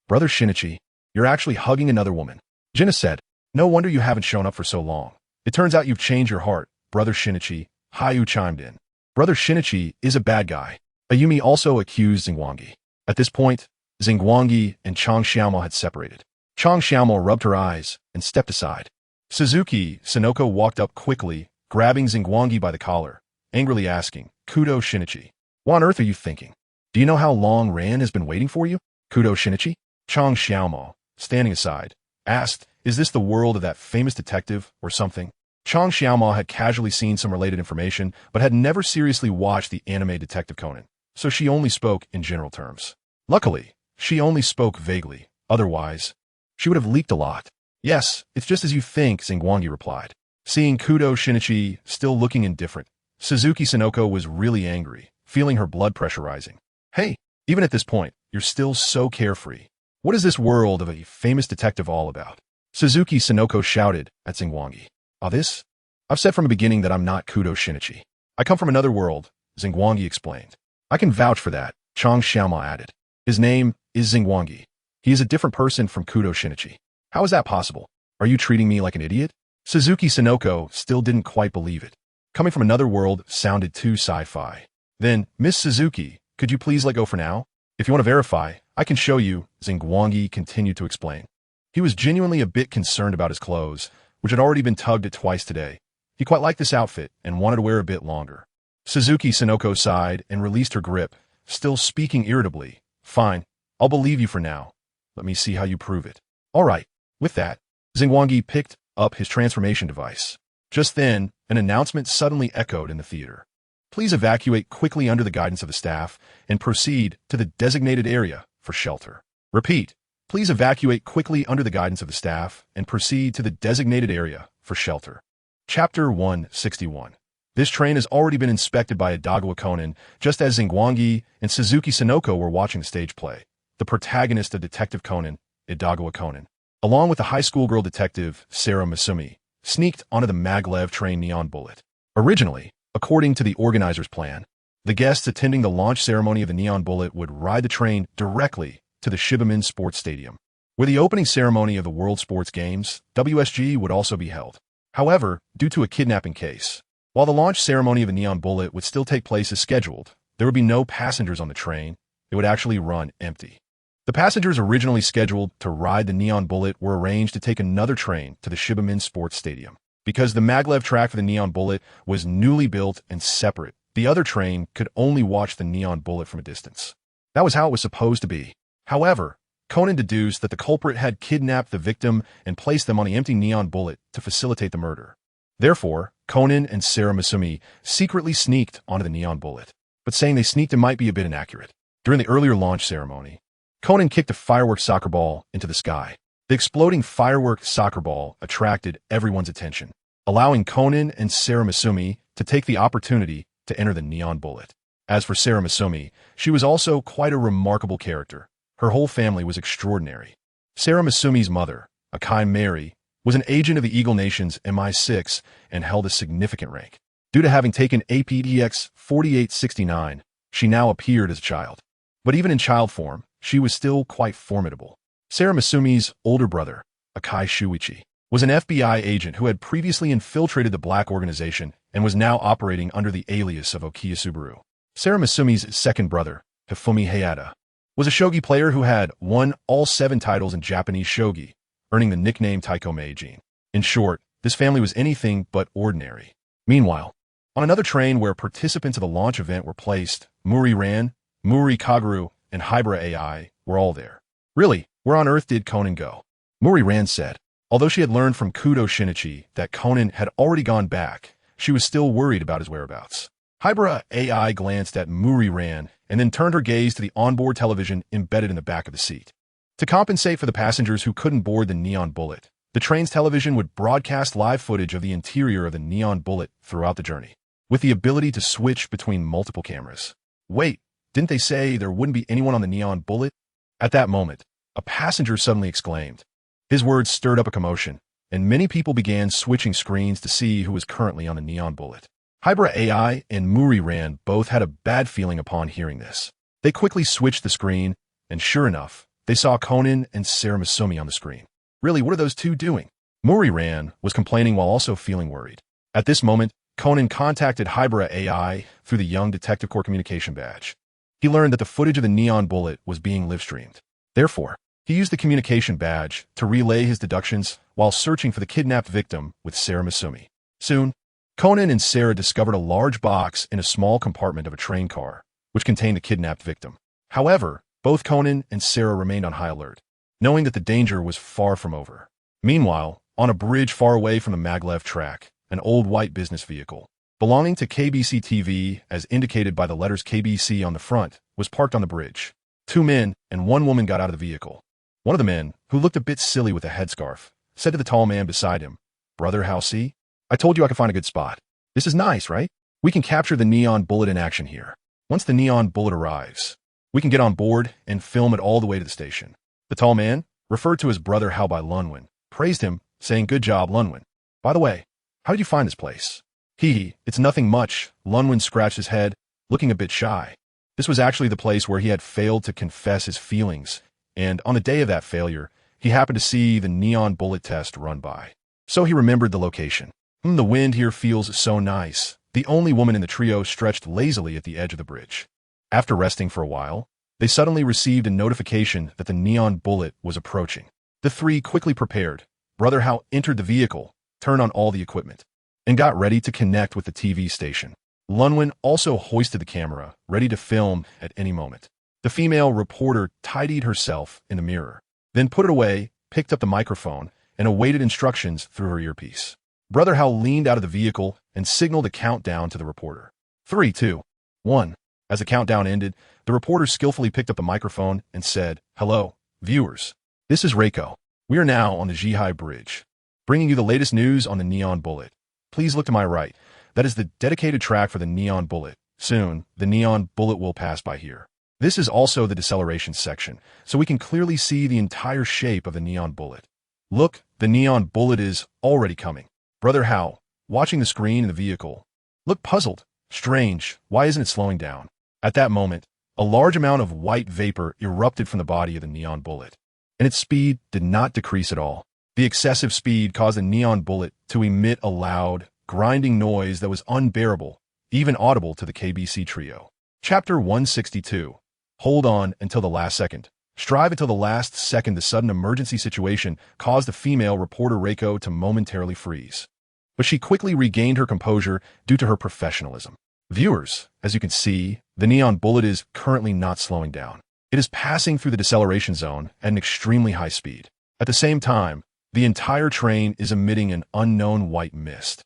Brother Shinichi, you're actually hugging another woman. Jinta said, No wonder you haven't shown up for so long. It turns out you've changed your heart, Brother Shinichi, Hayu chimed in. Brother Shinichi is a bad guy. Ayumi also accused Xingguang. At this point, Xingguang and Chang Xiaoma had separated. Chang Xiaoma rubbed her eyes and stepped aside. Suzuki Sonoko walked up quickly, grabbing Xingguang by the collar, angrily asking, Kudo Shinichi, what on earth are you thinking? Do you know how long Ran has been waiting for you? Kudo Shinichi? Chang Xiaoma, standing aside, asked, Is this the world of that famous detective or something? Chang Xiaoma had casually seen some related information, but had never seriously watched the anime Detective Conan, so she only spoke in general terms. Luckily, she only spoke vaguely. Otherwise, she would have leaked a lot. Yes, it's just as you think, Xingguang replied. Seeing Kudo Shinichi still looking indifferent, Suzuki Sonoko was really angry, feeling her blood pressure rising. Hey, even at this point, you're still so carefree. What is this world of a famous detective all about? Suzuki Sonoko shouted at Xingguang. I've said from the beginning that I'm not Kudo Shinichi. I come from another world, Xingguang explained. I can vouch for that, Chang Xiaoma added. His name is Xingguang. He is a different person from Kudo Shinichi. How is that possible? Are you treating me like an idiot? Suzuki Sonoko still didn't quite believe it. Coming from another world sounded too sci-fi. Then, Miss Suzuki, could you please let go for now? If you want to verify, I can show you, Xingguang continued to explain. He was genuinely a bit concerned about his clothes, which had already been tugged at twice today. He quite liked this outfit and wanted to wear a bit longer. Suzuki Sonoko sighed and released her grip, still speaking irritably. Fine, I'll believe you for now. Let me see how you prove it. All right. With that, Xingguang picked up his transformation device. Just then, an announcement suddenly echoed in the theater. Please evacuate quickly under the guidance of the staff and proceed to the designated area for shelter. Repeat, please evacuate quickly under the guidance of the staff and proceed to the designated area for shelter. Chapter 161. This train has already been inspected by Idagawa Conan, just as Xingguang and Suzuki Sonoko were watching the stage play. The protagonist of Detective Conan, Idagawa Conan, along with the high school girl detective, Sarah Masumi, sneaked onto the maglev train Neon Bullet. Originally, according to the organizer's plan, the guests attending the launch ceremony of the Neon Bullet would ride the train directly to the Shibuya Sports Stadium, where the opening ceremony of the World Sports Games, WSG, would also be held. However, due to a kidnapping case, while the launch ceremony of the Neon Bullet would still take place as scheduled, there would be no passengers on the train. It would actually run empty. The passengers originally scheduled to ride the Neon Bullet were arranged to take another train to the Shibuya Sports Stadium. Because the maglev track for the Neon Bullet was newly built and separate, the other train could only watch the Neon Bullet from a distance. That was how it was supposed to be. However, Conan deduced that the culprit had kidnapped the victim and placed them on the empty Neon Bullet to facilitate the murder. Therefore, Conan and Sarah Masumi secretly sneaked onto the Neon Bullet. But saying they sneaked in might be a bit inaccurate. During the earlier launch ceremony, Conan kicked a fireworks soccer ball into the sky. The exploding fireworks soccer ball attracted everyone's attention, allowing Conan and Sarah Masumi to take the opportunity to enter the Neon Bullet. As for Sarah Masumi, she was also quite a remarkable character. Her whole family was extraordinary. Sarah Masumi's mother, Akai Mary, was an agent of the Eagle Nation's MI6 and held a significant rank. Due to having taken APDX 4869, she now appeared as a child. But even in child form, she was still quite formidable. Sarah Masumi's older brother, Akai Shuichi, was an FBI agent who had previously infiltrated the Black Organization and was now operating under the alias of Okiya Subaru. Sarah Masumi's second brother, Hifumi Hayata, was a shogi player who had won all 7 titles in Japanese shogi, earning the nickname Taiko Meijin. In short, this family was anything but ordinary. Meanwhile, on another train where participants of the launch event were placed, Muri Ran, Muri Kaguru, and Hybra AI were all there. Really, where on earth did Conan go? Muri Ran said. Although she had learned from Kudo Shinichi that Conan had already gone back, she was still worried about his whereabouts. Hybra AI glanced at Muri Ran and then turned her gaze to the onboard television embedded in the back of the seat. To compensate for the passengers who couldn't board the Neon Bullet, the train's television would broadcast live footage of the interior of the Neon Bullet throughout the journey, with the ability to switch between multiple cameras. Wait, didn't they say there wouldn't be anyone on the Neon Bullet? At that moment, a passenger suddenly exclaimed. His words stirred up a commotion, and many people began switching screens to see who was currently on the Neon Bullet. Hybra AI and Muri Ran both had a bad feeling upon hearing this. They quickly switched the screen, and sure enough, they saw Conan and Sarah Masumi on the screen. Really, what are those two doing? Muri Ran was complaining while also feeling worried. At this moment, Conan contacted Hybra AI through the Young Detective Corps communication badge. He learned that the footage of the Neon Bullet was being live-streamed. Therefore, he used the communication badge to relay his deductions while searching for the kidnapped victim with Sarah Masumi. Soon, Conan and Sarah discovered a large box in a small compartment of a train car, which contained the kidnapped victim. However, both Conan and Sarah remained on high alert, knowing that the danger was far from over. Meanwhile, on a bridge far away from the maglev track, an old white business vehicle, belonging to KBC TV, as indicated by the letters KBC on the front, was parked on the bridge. 2 men and 1 woman got out of the vehicle. One of the men, who looked a bit silly with a headscarf, said to the tall man beside him, "Brother, how see? I told you I could find a good spot. This is nice, right? We can capture the Neon Bullet in action here. Once the Neon Bullet arrives, we can get on board and film it all the way to the station." The tall man, referred to his brother Hao by Lunwin, praised him, saying, "Good job, Lunwin. By the way, how did you find this place?" It's nothing much." Lunwin scratched his head, looking a bit shy. This was actually the place where he had failed to confess his feelings, and on the day of that failure, he happened to see the Neon Bullet test run by. So he remembered the location. The wind here feels so nice." The only woman in the trio stretched lazily at the edge of the bridge. After resting for a while, they suddenly received a notification that the neon bullet was approaching. The three quickly prepared. Brother Hao entered the vehicle, turned on all the equipment, and got ready to connect with the TV station. Lunwen also hoisted the camera, ready to film at any moment. The female reporter tidied herself in the mirror, then put it away, picked up the microphone, and awaited instructions through her earpiece. Brother Hao leaned out of the vehicle and signaled a countdown to the reporter. 3, 2, 1. As the countdown ended, the reporter skillfully picked up the microphone and said, "Hello, viewers. This is Reiko. We are now on the Zhihai Bridge, bringing you the latest news on the neon bullet. Please look to my right. That is the dedicated track for the neon bullet. Soon, the neon bullet will pass by here. This is also the deceleration section, so we can clearly see the entire shape of the neon bullet. Look, the neon bullet is already coming." Brother Hao, watching the screen in the vehicle, looked puzzled. Strange, why isn't it slowing down? At that moment, a large amount of white vapor erupted from the body of the neon bullet, and its speed did not decrease at all. The excessive speed caused the neon bullet to emit a loud, grinding noise that was unbearable, even audible to the KBC trio. Chapter 162. Hold on until the last second. Strive until the last second. The sudden emergency situation caused the female reporter Reiko to momentarily freeze. But she quickly regained her composure due to her professionalism. Viewers, as you can see, the neon bullet is currently not slowing down. It is passing through the deceleration zone at an extremely high speed. At the same time, the entire train is emitting an unknown white mist,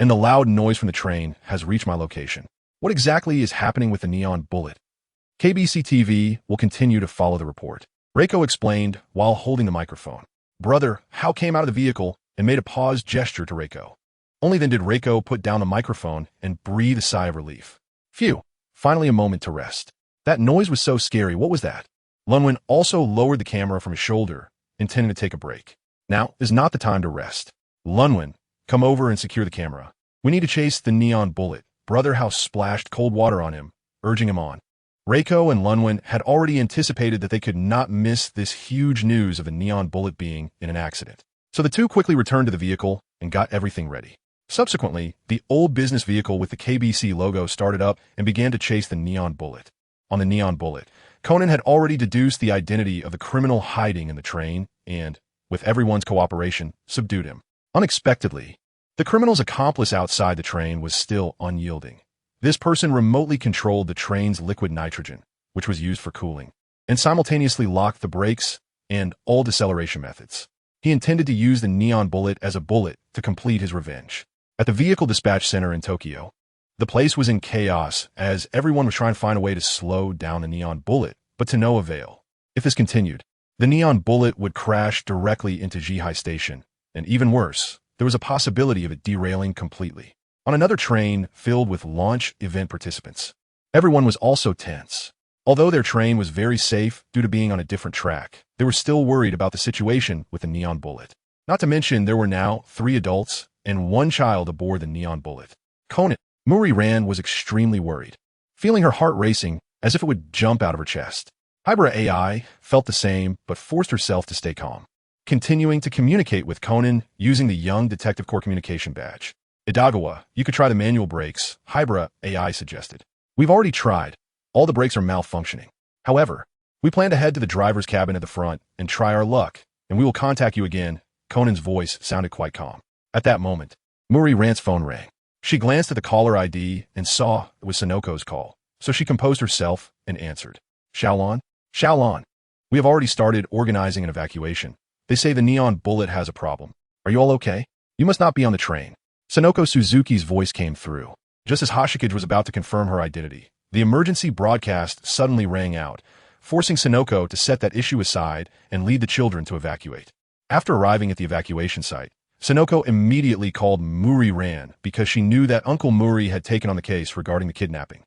and the loud noise from the train has reached my location. What exactly is happening with the neon bullet? KBC TV will continue to follow the report. Reiko explained while holding the microphone. Brother Hao came out of the vehicle and made a pause gesture to Reiko. Only then did Reiko put down the microphone and breathe a sigh of relief. Phew, finally a moment to rest. That noise was so scary. What was that? Lunwen also lowered the camera from his shoulder, intending to take a break. Now is not the time to rest. Lunwen, come over and secure the camera. We need to chase the neon bullet. Brother Hao splashed cold water on him, urging him on. Reiko and Lunwen had already anticipated that they could not miss this huge news of a neon bullet being in an accident. So the two quickly returned to the vehicle and got everything ready. Subsequently, the old business vehicle with the KBC logo started up and began to chase the neon bullet. On the neon bullet, Conan had already deduced the identity of the criminal hiding in the train and, with everyone's cooperation, subdued him. Unexpectedly, the criminal's accomplice outside the train was still unyielding. This person remotely controlled the train's liquid nitrogen, which was used for cooling, and simultaneously locked the brakes and all deceleration methods. He intended to use the neon bullet as a bullet to complete his revenge. At the vehicle dispatch center in Tokyo, the place was in chaos as everyone was trying to find a way to slow down the neon bullet, but to no avail. If this continued, the neon bullet would crash directly into Zhihai Station, and even worse, there was a possibility of it derailing completely. On another train filled with launch event participants, everyone was also tense. Although their train was very safe due to being on a different track, they were still worried about the situation with the neon bullet. Not to mention there were now 3 adults and 1 child aboard the neon bullet. Conan, Muri Ran was extremely worried, feeling her heart racing as if it would jump out of her chest. Hybra AI felt the same but forced herself to stay calm, continuing to communicate with Conan using the Young Detective Corps communication badge. Idagawa, you could try the manual brakes, Hybra AI suggested. We've already tried. All the brakes are malfunctioning. However, we plan to head to the driver's cabin at the front and try our luck, and we will contact you again. Conan's voice sounded quite calm. At that moment, Muri Ran's phone rang. She glanced at the caller ID and saw it was Sanoko's call, so she composed herself and answered. Xiaolon? Xiaolon. We have already started organizing an evacuation. They say the neon bullet has a problem. Are you all okay? You must not be on the train. Sanoko Suzuki's voice came through. Just as Hashikage was about to confirm her identity, the emergency broadcast suddenly rang out, forcing Sanoko to set that issue aside and lead the children to evacuate. After arriving at the evacuation site, Sanoko immediately called Muri Ran because she knew that Uncle Muri had taken on the case regarding the kidnapping,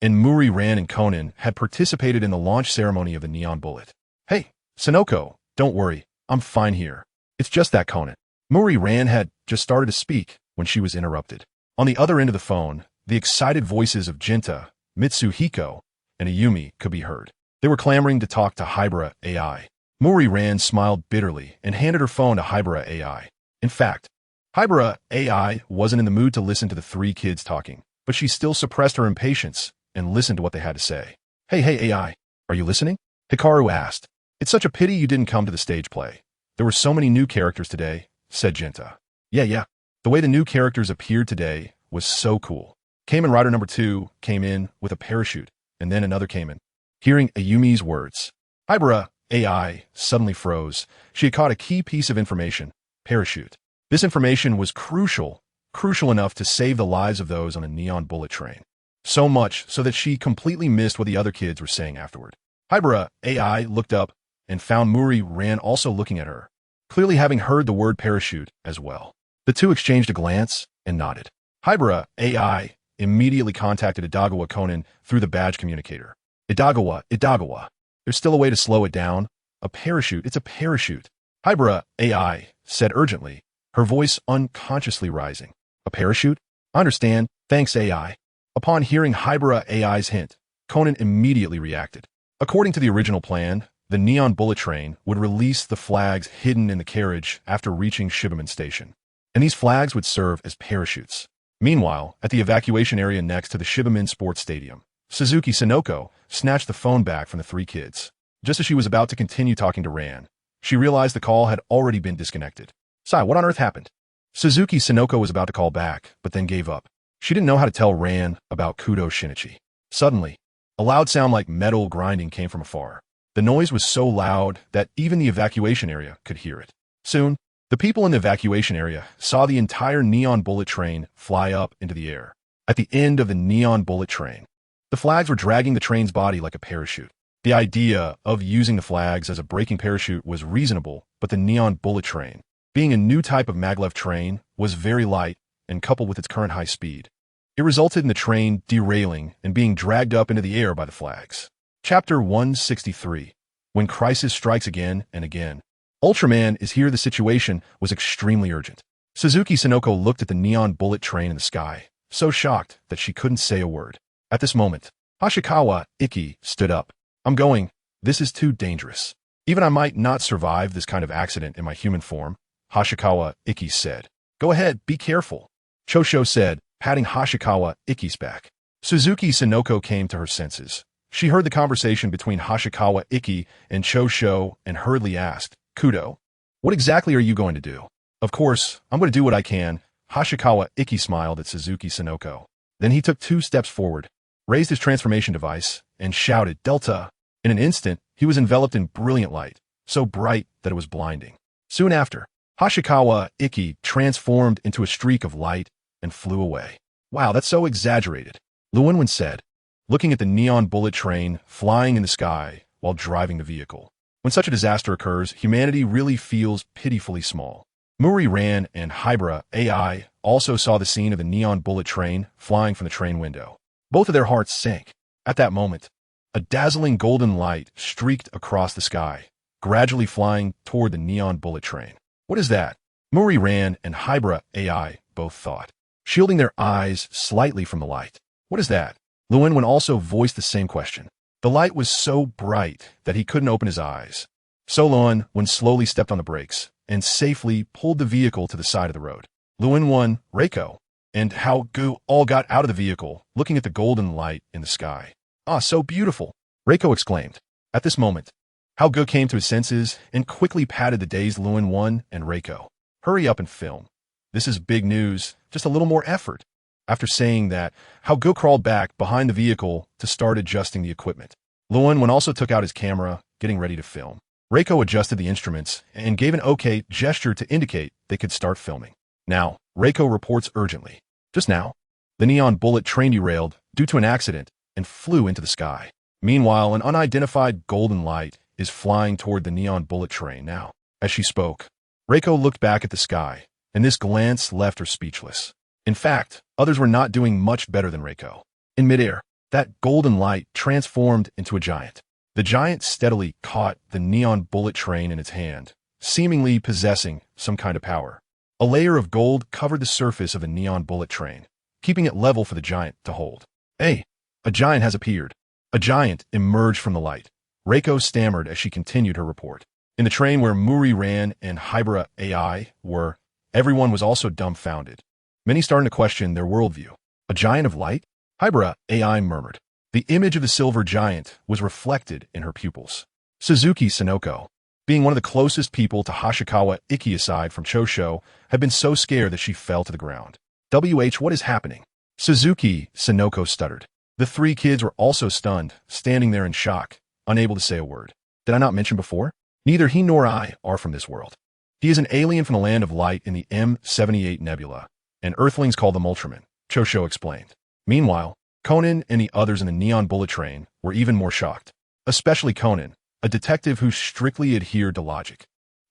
and Muri Ran and Conan had participated in the launch ceremony of the neon bullet. Hey, Sanoko, don't worry, I'm fine here. It's just that Conan. Muri Ran had just started to speak when she was interrupted. On the other end of the phone, the excited voices of Jinta, Mitsuhiko, and Ayumi could be heard. They were clamoring to talk to Hybra AI. Muri Ran smiled bitterly and handed her phone to Hybra AI. In fact, Hybra AI wasn't in the mood to listen to the 3 kids talking, but she still suppressed her impatience and listened to what they had to say. Hey AI, Are you listening? Hikaru asked. It's such a pity you didn't come to the stage play. There were so many new characters today, said Jinta. Yeah. The way the new characters appeared today was so cool. Kamen Rider number 2 came in with a parachute, and then another came in. Hearing Ayumi's words, Hibara, AI, suddenly froze. She had caught a key piece of information, parachute. This information was crucial enough to save the lives of those on a neon bullet train. So much so that she completely missed what the other kids were saying afterward. Hibara, AI, looked up and found Muri Ran also looking at her, clearly having heard the word parachute as well. The two exchanged a glance and nodded. Hibara, AI, immediately contacted Idagawa Konan through the badge communicator. Idagawa. There's still a way to slow it down. A parachute, it's a parachute. Hibara, AI, said urgently, her voice unconsciously rising. A parachute? I understand. Thanks, AI. Upon hearing Hibara AI's hint, Conan immediately reacted. According to the original plan, the neon bullet train would release the flags hidden in the carriage after reaching Shibuman Station, and these flags would serve as parachutes. Meanwhile, at the evacuation area next to the Shibuman Sports Stadium, Suzuki Sonoko snatched the phone back from the three kids. Just as she was about to continue talking to Ran, she realized the call had already been disconnected. Sai, what on earth happened? Suzuki Sonoko was about to call back, but then gave up. She didn't know how to tell Ran about Kudo Shinichi. Suddenly, a loud sound like metal grinding came from afar. The noise was so loud that even the evacuation area could hear it. Soon, the people in the evacuation area saw the entire neon bullet train fly up into the air. At the end of the neon bullet train, the flags were dragging the train's body like a parachute. The idea of using the flags as a braking parachute was reasonable, but the neon bullet train, being a new type of maglev train, was very light and coupled with its current high speed, it resulted in the train derailing and being dragged up into the air by the flags. Chapter 163. When Crisis Strikes Again and Again. Ultraman is here. The situation was extremely urgent. Suzuki Sonoko looked at the neon bullet train in the sky, so shocked that she couldn't say a word. At this moment, Hashikawa Ikki stood up. I'm going. This is too dangerous. Even I might not survive this kind of accident in my human form, Hashikawa Ikki said. Go ahead, be careful, Chosho said, patting Hashikawa Ikki's back. Suzuki Sonoko came to her senses. She heard the conversation between Hashikawa Ikki and Chosho and hurriedly asked, Kudo, what exactly are you going to do? Of course, I'm going to do what I can. Hashikawa Ikki smiled at Suzuki Sonoko. Then he took 2 steps forward, raised his transformation device, and shouted, Delta! In an instant, he was enveloped in brilliant light, so bright that it was blinding. Soon after, Hashikawa Ikki transformed into a streak of light and flew away. Wow, that's so exaggerated, Luwenwen said, looking at the neon bullet train flying in the sky while driving the vehicle. When such a disaster occurs, humanity really feels pitifully small. Muri Ran and Hibara AI also saw the scene of the neon bullet train flying from the train window. Both of their hearts sank. At that moment, a dazzling golden light streaked across the sky, gradually flying toward the neon bullet train. What is that? Muri Ran and Hibara AI both thought, shielding their eyes slightly from the light. What is that? Luwenwen also voiced the same question. The light was so bright that he couldn't open his eyes. So Luwenwen slowly stepped on the brakes and safely pulled the vehicle to the side of the road. Luwenwen, Reiko, and Hao Gu all got out of the vehicle, looking at the golden light in the sky. Ah, so beautiful, Reiko exclaimed. At this moment, Hao Gu came to his senses and quickly patted the dazed Luwenwen and Reiko. Hurry up and film. This is big news, just a little more effort. After saying that, Hao Gu crawled back behind the vehicle to start adjusting the equipment. Luwenwen also took out his camera, getting ready to film. Reiko adjusted the instruments and gave an OK gesture to indicate they could start filming. Now, Reiko reports urgently. Just now, the neon bullet train derailed due to an accident and flew into the sky. Meanwhile, an unidentified golden light is flying toward the neon bullet train now. As she spoke, Reiko looked back at the sky, and this glance left her speechless. In fact, others were not doing much better than Reiko. In midair, that golden light transformed into a giant. The giant steadily caught the neon bullet train in its hand, seemingly possessing some kind of power. A layer of gold covered the surface of the neon bullet train, keeping it level for the giant to hold. Hey, a giant has appeared. A giant emerged from the light. Reiko stammered as she continued her report. In the train where Muri Ran and Hibara AI were, everyone was also dumbfounded. Many started to question their worldview. A giant of light? Hibara AI murmured. The image of the silver giant was reflected in her pupils. Suzuki Sonoko, being one of the closest people to Hashikawa Ikki aside from Chosho, had been so scared that she fell to the ground. What is happening? Suzuki Sonoko stuttered. The three kids were also stunned, standing there in shock, unable to say a word. Did I not mention before? Neither he nor I are from this world. He is an alien from the land of light in the M78 Nebula, and Earthlings call them Ultraman, Chosho explained. Meanwhile, Conan and the others in the Neon Bullet Train were even more shocked. Especially Conan, a detective who strictly adhered to logic,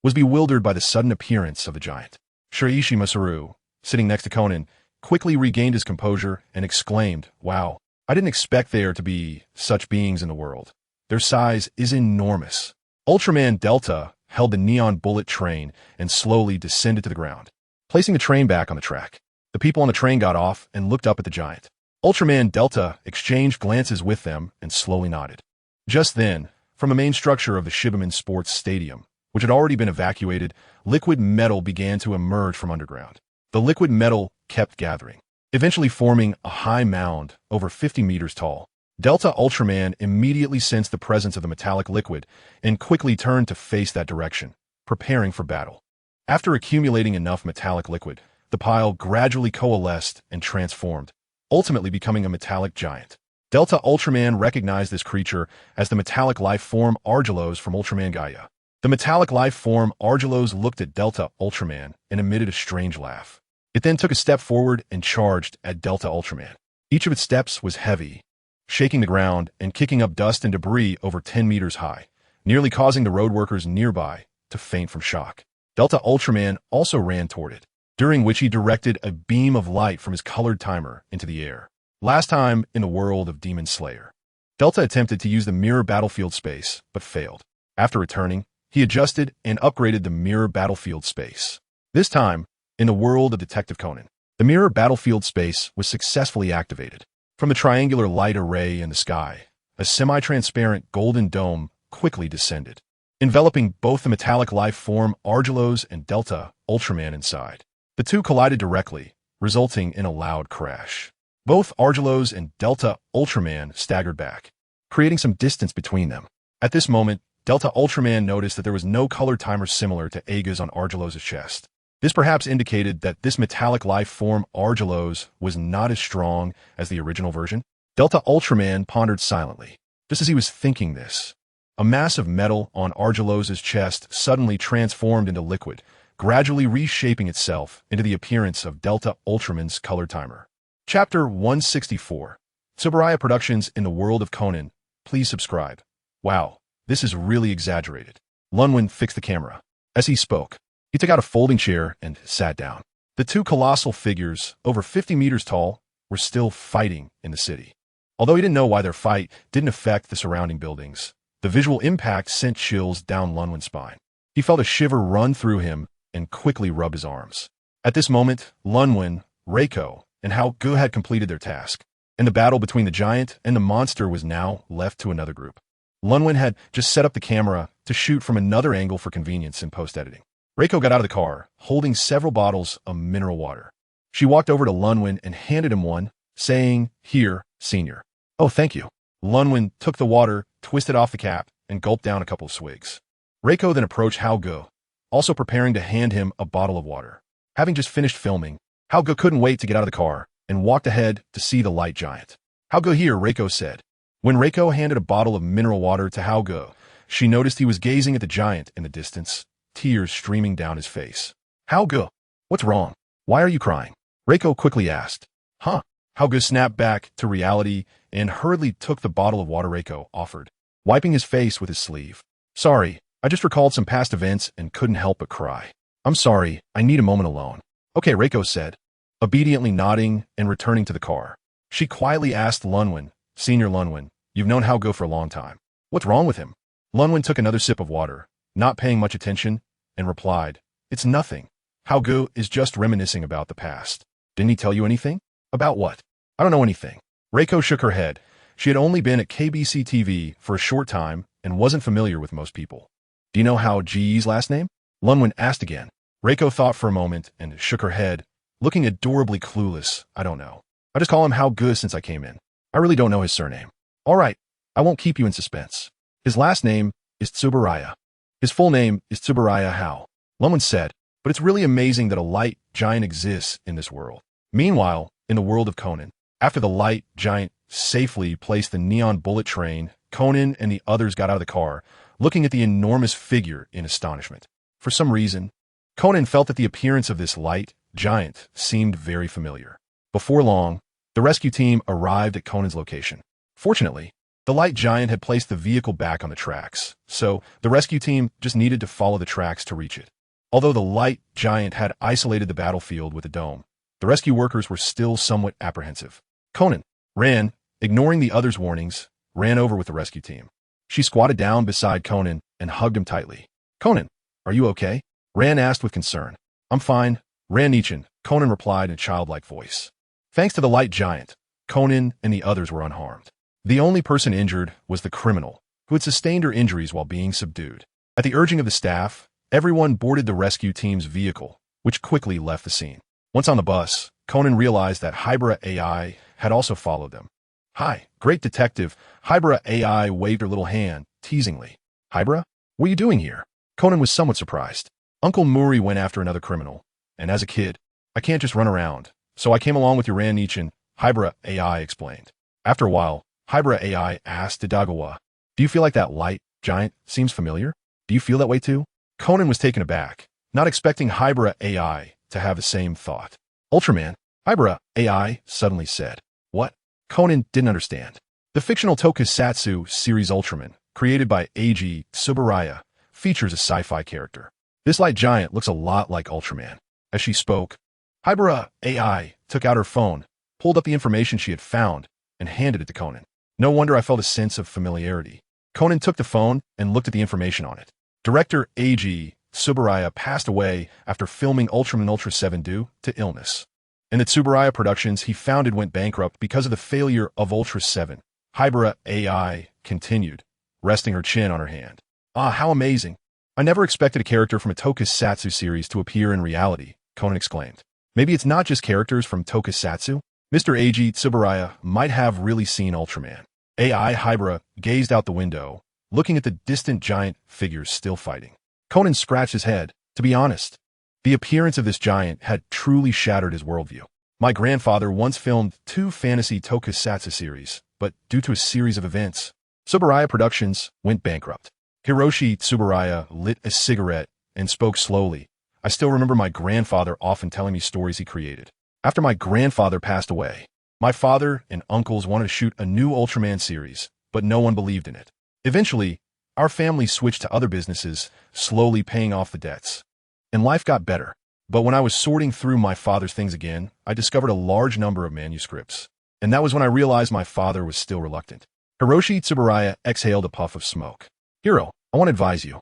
was bewildered by the sudden appearance of the giant. Shiraishi Masaru, sitting next to Conan, quickly regained his composure and exclaimed, "Wow, I didn't expect there to be such beings in the world. Their size is enormous." Ultraman Delta held the Neon Bullet Train and slowly descended to the ground, placing the train back on the track. The people on the train got off and looked up at the giant. Ultraman Delta exchanged glances with them and slowly nodded. Just then, from the main structure of the Shibuman Sports Stadium, which had already been evacuated, liquid metal began to emerge from underground. The liquid metal kept gathering, eventually forming a high mound over 50 meters tall. Delta Ultraman immediately sensed the presence of the metallic liquid and quickly turned to face that direction, preparing for battle. After accumulating enough metallic liquid, the pile gradually coalesced and transformed, ultimately becoming a metallic giant. Delta Ultraman recognized this creature as the metallic life form Argelos from Ultraman Gaia. The metallic life form Argelos looked at Delta Ultraman and emitted a strange laugh. It then took a step forward and charged at Delta Ultraman. Each of its steps was heavy, shaking the ground and kicking up dust and debris over 10 meters high, nearly causing the road workers nearby to faint from shock. Delta Ultraman also ran toward it, during which he directed a beam of light from his colored timer into the air. Last time in the world of Demon Slayer, Delta attempted to use the mirror battlefield space, but failed. After returning, he adjusted and upgraded the mirror battlefield space. This time, in the world of Detective Conan, the mirror battlefield space was successfully activated. From the triangular light array in the sky, a semi-transparent golden dome quickly descended, enveloping both the metallic life form Argelos and Delta Ultraman inside. The two collided directly, resulting in a loud crash. Both Argelos and Delta Ultraman staggered back, creating some distance between them. At this moment, Delta Ultraman noticed that there was no color timer similar to Aga's on Argelos' chest. This perhaps indicated that this metallic life form Argelos was not as strong as the original version. Delta Ultraman pondered silently. Just as he was thinking this, a mass of metal on Argelos' chest suddenly transformed into liquid, gradually reshaping itself into the appearance of Delta Ultraman's color timer. Chapter 164. Tsuburaya Productions in the World of Conan. Please subscribe. Wow, this is really exaggerated. Lunwin fixed the camera. As he spoke, he took out a folding chair and sat down. The two colossal figures, over 50 meters tall, were still fighting in the city. Although he didn't know why their fight didn't affect the surrounding buildings, the visual impact sent chills down Lunwin's spine. He felt a shiver run through him and quickly rubbed his arms. At this moment, Lunwin, Reiko, and Hao Ge had completed their task, and the battle between the giant and the monster was now left to another group. Lunwin had just set up the camera to shoot from another angle for convenience in post-editing. Reiko got out of the car, holding several bottles of mineral water. She walked over to Lunwin and handed him one, saying, "Here, senior." "Oh, thank you." Lunwin took the water, twisted off the cap, and gulped down a couple of swigs. Reiko then approached Hao Ge, also preparing to hand him a bottle of water. Having just finished filming, Hao Ge couldn't wait to get out of the car and walked ahead to see the light giant. "Hao Ge here," Reiko said. When Reiko handed a bottle of mineral water to Hao Ge, she noticed he was gazing at the giant in the distance, tears streaming down his face. "Hao Ge, what's wrong? Why are you crying?" Reiko quickly asked. "Huh?" Hao Ge snapped back to reality and hurriedly took the bottle of water Reiko offered, wiping his face with his sleeve. "Sorry, I just recalled some past events and couldn't help but cry. I'm sorry, I need a moment alone." "Okay," Reiko said, obediently nodding and returning to the car. She quietly asked Lunwin, "Senior Lunwin, you've known Hao Ge for a long time. What's wrong with him?" Lunwin took another sip of water, not paying much attention, and replied, "It's nothing. Hao Ge is just reminiscing about the past." "Didn't he tell you anything?" "About what?" "I don't know anything." Reiko shook her head. She had only been at KBC TV for a short time and wasn't familiar with most people. "Do you know Hao Ge's last name?" Lunwin asked again. Reiko thought for a moment and shook her head, looking adorably clueless. "I don't know. I just call him Hao Ge since I came in. I really don't know his surname." All right, I won't keep you in suspense. His last name is Tsuburaya. His full name is Tsuburaya Hao. Lumon said, but it's really amazing that a light giant exists in this world. Meanwhile, in the world of Conan, after the light giant safely placed the neon bullet train, Conan and the others got out of the car, looking at the enormous figure in astonishment. For some reason, Conan felt that the appearance of this light giant seemed very familiar. Before long, the rescue team arrived at Conan's location. Fortunately, the light giant had placed the vehicle back on the tracks, so the rescue team just needed to follow the tracks to reach it. Although the light giant had isolated the battlefield with a dome, the rescue workers were still somewhat apprehensive. Conan ran, ignoring the others' warnings, ran over with the rescue team. She squatted down beside Conan and hugged him tightly. Conan, are you okay? Ran asked with concern. I'm fine, Ran Nichin, Conan replied in a childlike voice. Thanks to the light giant, Conan and the others were unharmed. The only person injured was the criminal, who had sustained her injuries while being subdued. At the urging of the staff, everyone boarded the rescue team's vehicle, which quickly left the scene. Once on the bus, Conan realized that Hybera AI had also followed them. Hi, great detective. Hybera AI waved her little hand, teasingly. Hybera, what are you doing here? Conan was somewhat surprised. Uncle Muri went after another criminal, and as a kid, I can't just run around, so I came along with your Ran Nichin, Hybera AI explained. After a while, Hybera AI asked Dodagawa, do you feel like that light giant seems familiar? Do you feel that way too? Conan was taken aback, not expecting Hybera AI to have the same thought. Ultraman, Hybera AI suddenly said. What? Conan didn't understand. The fictional tokusatsu series Ultraman, created by Eiji Tsuburaya, features a sci-fi character. This light giant looks a lot like Ultraman. As she spoke, Hybera AI took out her phone, pulled up the information she had found, and handed it to Conan. No wonder I felt a sense of familiarity. Conan took the phone and looked at the information on it. Director Eiji Tsuburaya passed away after filming Ultraman Ultra 7 due to illness. And the Tsuburaya Productions he founded went bankrupt because of the failure of Ultra 7. Hybera AI continued, resting her chin on her hand. Ah, how amazing. I never expected a character from a tokusatsu series to appear in reality, Conan exclaimed. Maybe it's not just characters from tokusatsu? Mr. Eiji Tsuburaya might have really seen Ultraman. AI Hybera gazed out the window, looking at the distant giant figures still fighting. Conan scratched his head. To be honest, the appearance of this giant had truly shattered his worldview. My grandfather once filmed 2 fantasy tokusatsu series, but due to a series of events, Tsuburaya Productions went bankrupt. Hiroshi Tsuburaya lit a cigarette and spoke slowly. I still remember my grandfather often telling me stories he created. After my grandfather passed away, my father and uncles wanted to shoot a new Ultraman series, but no one believed in it. Eventually, our family switched to other businesses, slowly paying off the debts. And life got better. But when I was sorting through my father's things again, I discovered a large number of manuscripts. And that was when I realized my father was still reluctant. Hiroshi Tsuburaya exhaled a puff of smoke. Hiro, I want to advise you.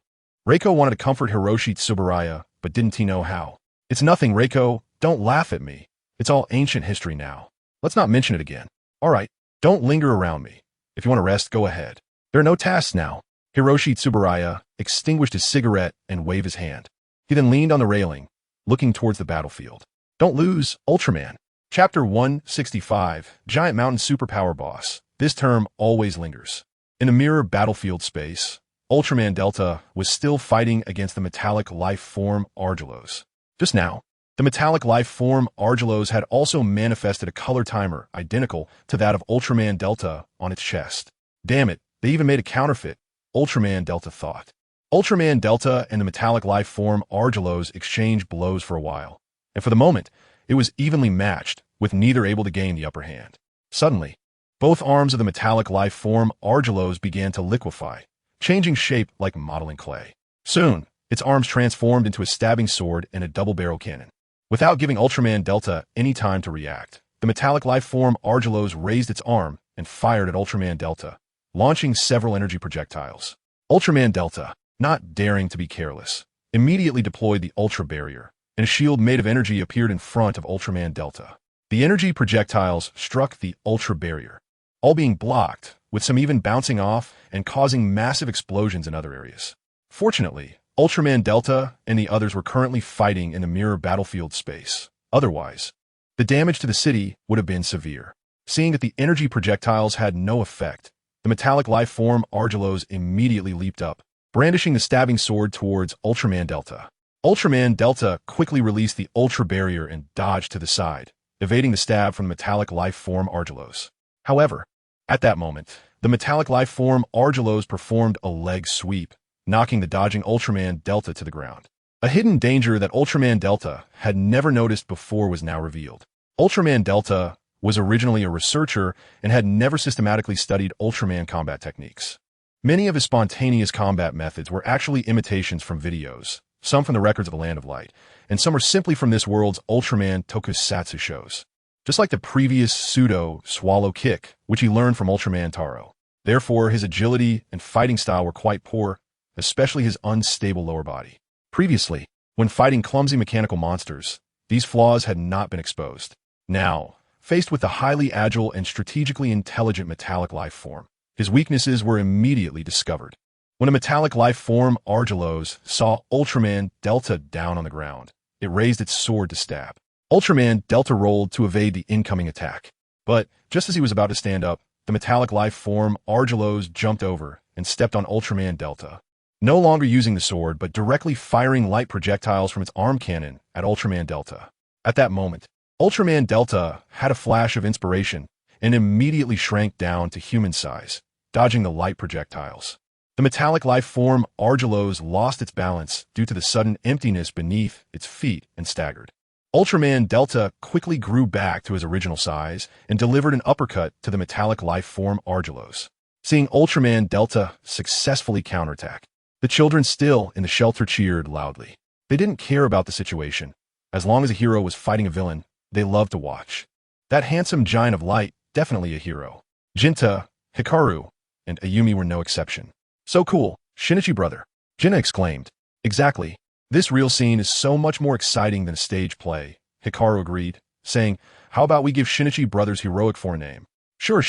Reiko wanted to comfort Hiroshi Tsuburaya, but didn't he know how? It's nothing, Reiko. Don't laugh at me. It's all ancient history now. Let's not mention it again. All right, don't linger around me. If you want to rest, go ahead. There are no tasks now. Hiroshi Tsuburaya extinguished his cigarette and waved his hand. He then leaned on the railing, looking towards the battlefield. Don't lose, Ultraman. Chapter 165, Giant Mountain Superpower Boss. This term always lingers. In a mirror battlefield space, Ultraman Delta was still fighting against the metallic life form Argelos. Just now, the metallic life form Argelos had also manifested a color timer identical to that of Ultraman Delta on its chest. Damn it, they even made a counterfeit, Ultraman Delta thought. Ultraman Delta and the metallic life form Argelos exchanged blows for a while, and for the moment, it was evenly matched, with neither able to gain the upper hand. Suddenly, both arms of the metallic life form Argelos began to liquefy, changing shape like modeling clay. Soon, its arms transformed into a stabbing sword and a double-barrel cannon. Without giving Ultraman Delta any time to react, the metallic life form Argelos raised its arm and fired at Ultraman Delta, launching several energy projectiles. Ultraman Delta, not daring to be careless, immediately deployed the Ultra Barrier, and a shield made of energy appeared in front of Ultraman Delta. The energy projectiles struck the Ultra Barrier, all being blocked, with some even bouncing off and causing massive explosions in other areas. Fortunately, Ultraman Delta and the others were currently fighting in the mirror battlefield space. Otherwise, the damage to the city would have been severe. Seeing that the energy projectiles had no effect, The metallic life form Argelos immediately leaped up, brandishing the stabbing sword towards Ultraman Delta. Ultraman Delta quickly released the Ultra Barrier and dodged to the side, evading the stab from the metallic life form Argelos. However, at that moment, the metallic life form Argelos performed a leg sweep, knocking the dodging Ultraman Delta to the ground. A hidden danger that Ultraman Delta had never noticed before was now revealed. Ultraman Delta was originally a researcher and had never systematically studied Ultraman combat techniques. Many of his spontaneous combat methods were actually imitations from videos, some from the records of the Land of Light, and some are simply from this world's Ultraman tokusatsu shows. Just like the previous pseudo-swallow kick, which he learned from Ultraman Taro. Therefore, his agility and fighting style were quite poor, especially his unstable lower body. Previously, when fighting clumsy mechanical monsters, these flaws had not been exposed. Now, faced with the highly agile and strategically intelligent metallic life form, his weaknesses were immediately discovered. When a metallic life form Argelos saw Ultraman Delta down on the ground, it raised its sword to stab. Ultraman Delta rolled to evade the incoming attack. But just as he was about to stand up, the metallic life form Argelos jumped over and stepped on Ultraman Delta, no longer using the sword but directly firing light projectiles from its arm cannon at Ultraman Delta. At that moment, Ultraman Delta had a flash of inspiration and immediately shrank down to human size, dodging the light projectiles. The metallic life form Argelos lost its balance due to the sudden emptiness beneath its feet and staggered. Ultraman Delta quickly grew back to his original size and delivered an uppercut to the metallic life form Argelos. Seeing Ultraman Delta successfully counterattack, the children still in the shelter cheered loudly. They didn't care about the situation. As long as a hero was fighting a villain, they loved to watch. That handsome giant of light, definitely a hero. Jinta, Hikaru, and Ayumi were no exception. So cool, Shinichi brother, Jinna exclaimed. Exactly. This real scene is so much more exciting than a stage play, Hikaru agreed, saying, how about we give Shinichi brother's heroic forename? Sure.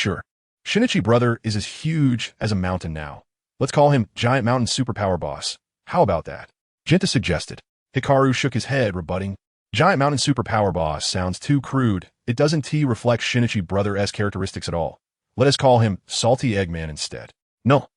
Shinichi brother is as huge as a mountain now. Let's call him Giant Mountain Superpower Boss. How about that? Jinta suggested. Hikaru shook his head, rebutting, Giant Mountain Superpower Boss sounds too crude. It doesn't reflect Shinichi brother-esque characteristics at all. Let us call him Salty Eggman instead. No.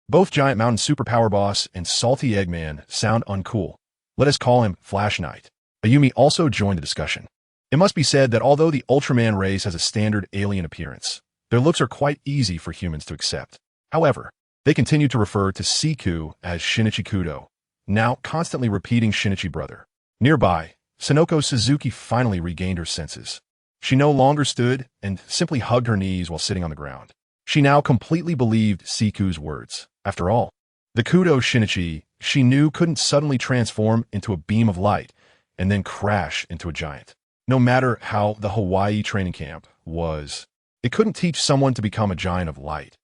Both Giant Mountain Superpower Boss and Salty Eggman sound uncool. Let us call him Flash Knight. Ayumi also joined the discussion. It must be said that although the Ultraman race has a standard alien appearance, their looks are quite easy for humans to accept. However, they continue to refer to Siku as Shinichi Kudo, now constantly repeating Shinichi brother. Nearby, Sonoko Suzuki finally regained her senses. She no longer stood and simply hugged her knees while sitting on the ground. She now completely believed Siku's words. After all, the Kudo Shinichi she knew couldn't suddenly transform into a beam of light and then crash into a giant. No matter how the Hawaii training camp was, it couldn't teach someone to become a giant of light.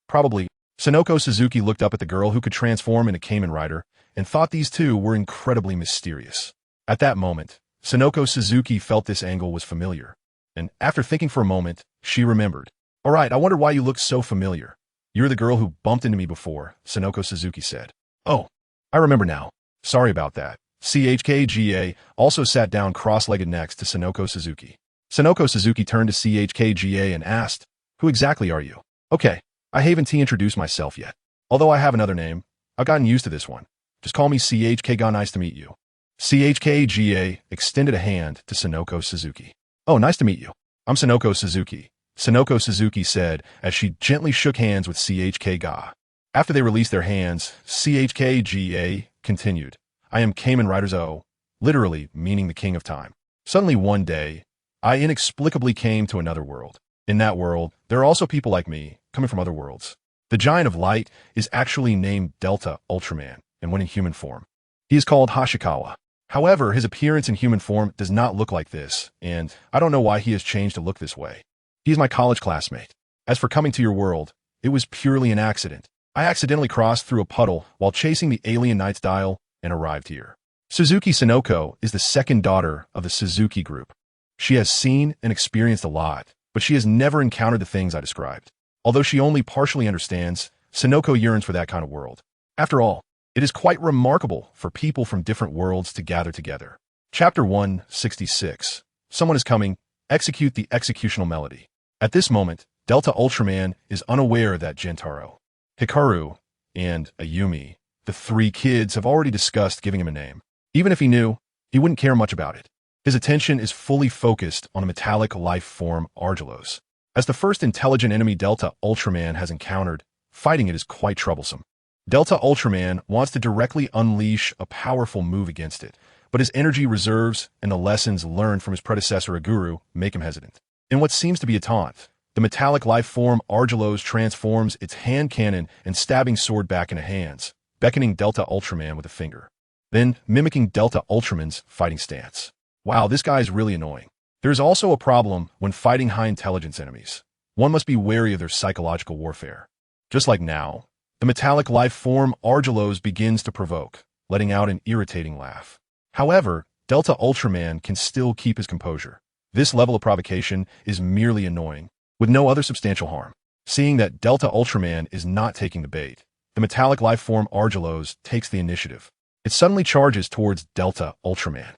Probably, Sonoko Suzuki looked up at the girl who could transform into Kamen Rider and thought these two were incredibly mysterious. At that moment, Sonoko Suzuki felt this angle was familiar, and after thinking for a moment, she remembered. All right, I wonder why you look so familiar. You're the girl who bumped into me before, Sonoko Suzuki said. Oh, I remember now. Sorry about that. CHKGA also sat down cross-legged next to Sonoko Suzuki. Sonoko Suzuki turned to CHKGA and asked, who exactly are you? Okay, I haven't introduced myself yet. Although I have another name, I've gotten used to this one. Just call me CHK-ga. Nice to meet you. CHKGA extended a hand to Sonoko Suzuki. Oh, nice to meet you. I'm Sonoko Suzuki. Sonoko Suzuki said as she gently shook hands with CHK-ga. After they released their hands, CHK-ga continued. I am Kamen Rider Zo, literally meaning the king of time. Suddenly one day, I inexplicably came to another world. In that world, there are also people like me, coming from other worlds. The Giant of Light is actually named Delta Ultraman, and when in human form. He is called Hashikawa. However, his appearance in human form does not look like this, and I don't know why he has changed to look this way. He is my college classmate. As for coming to your world, it was purely an accident. I accidentally crossed through a puddle while chasing the Alien Knights dial and arrived here. Suzuki Sonoko is the second daughter of the Suzuki group. She has seen and experienced a lot, but she has never encountered the things I described. Although she only partially understands, Sonoko yearns for that kind of world. After all, it is quite remarkable for people from different worlds to gather together. Chapter 166. Someone is coming. Execute the executional melody. At this moment, Delta Ultraman is unaware that Gentaro, Hikaru, and Ayumi, the three kids, have already discussed giving him a name. Even if he knew, he wouldn't care much about it. His attention is fully focused on a metallic life form, Argelos. As the first intelligent enemy Delta Ultraman has encountered, fighting it is quite troublesome. Delta Ultraman wants to directly unleash a powerful move against it, but his energy reserves and the lessons learned from his predecessor Aguru make him hesitant. In what seems to be a taunt, the metallic life form Argelos transforms its hand cannon and stabbing sword back into hands, beckoning Delta Ultraman with a finger. Then, mimicking Delta Ultraman's fighting stance. Wow, this guy is really annoying. There is also a problem when fighting high-intelligence enemies. One must be wary of their psychological warfare. Just like now, the metallic life form Argelos begins to provoke, letting out an irritating laugh. However, Delta Ultraman can still keep his composure. This level of provocation is merely annoying, with no other substantial harm. Seeing that Delta Ultraman is not taking the bait, the metallic life form Argelos takes the initiative. It suddenly charges towards Delta Ultraman,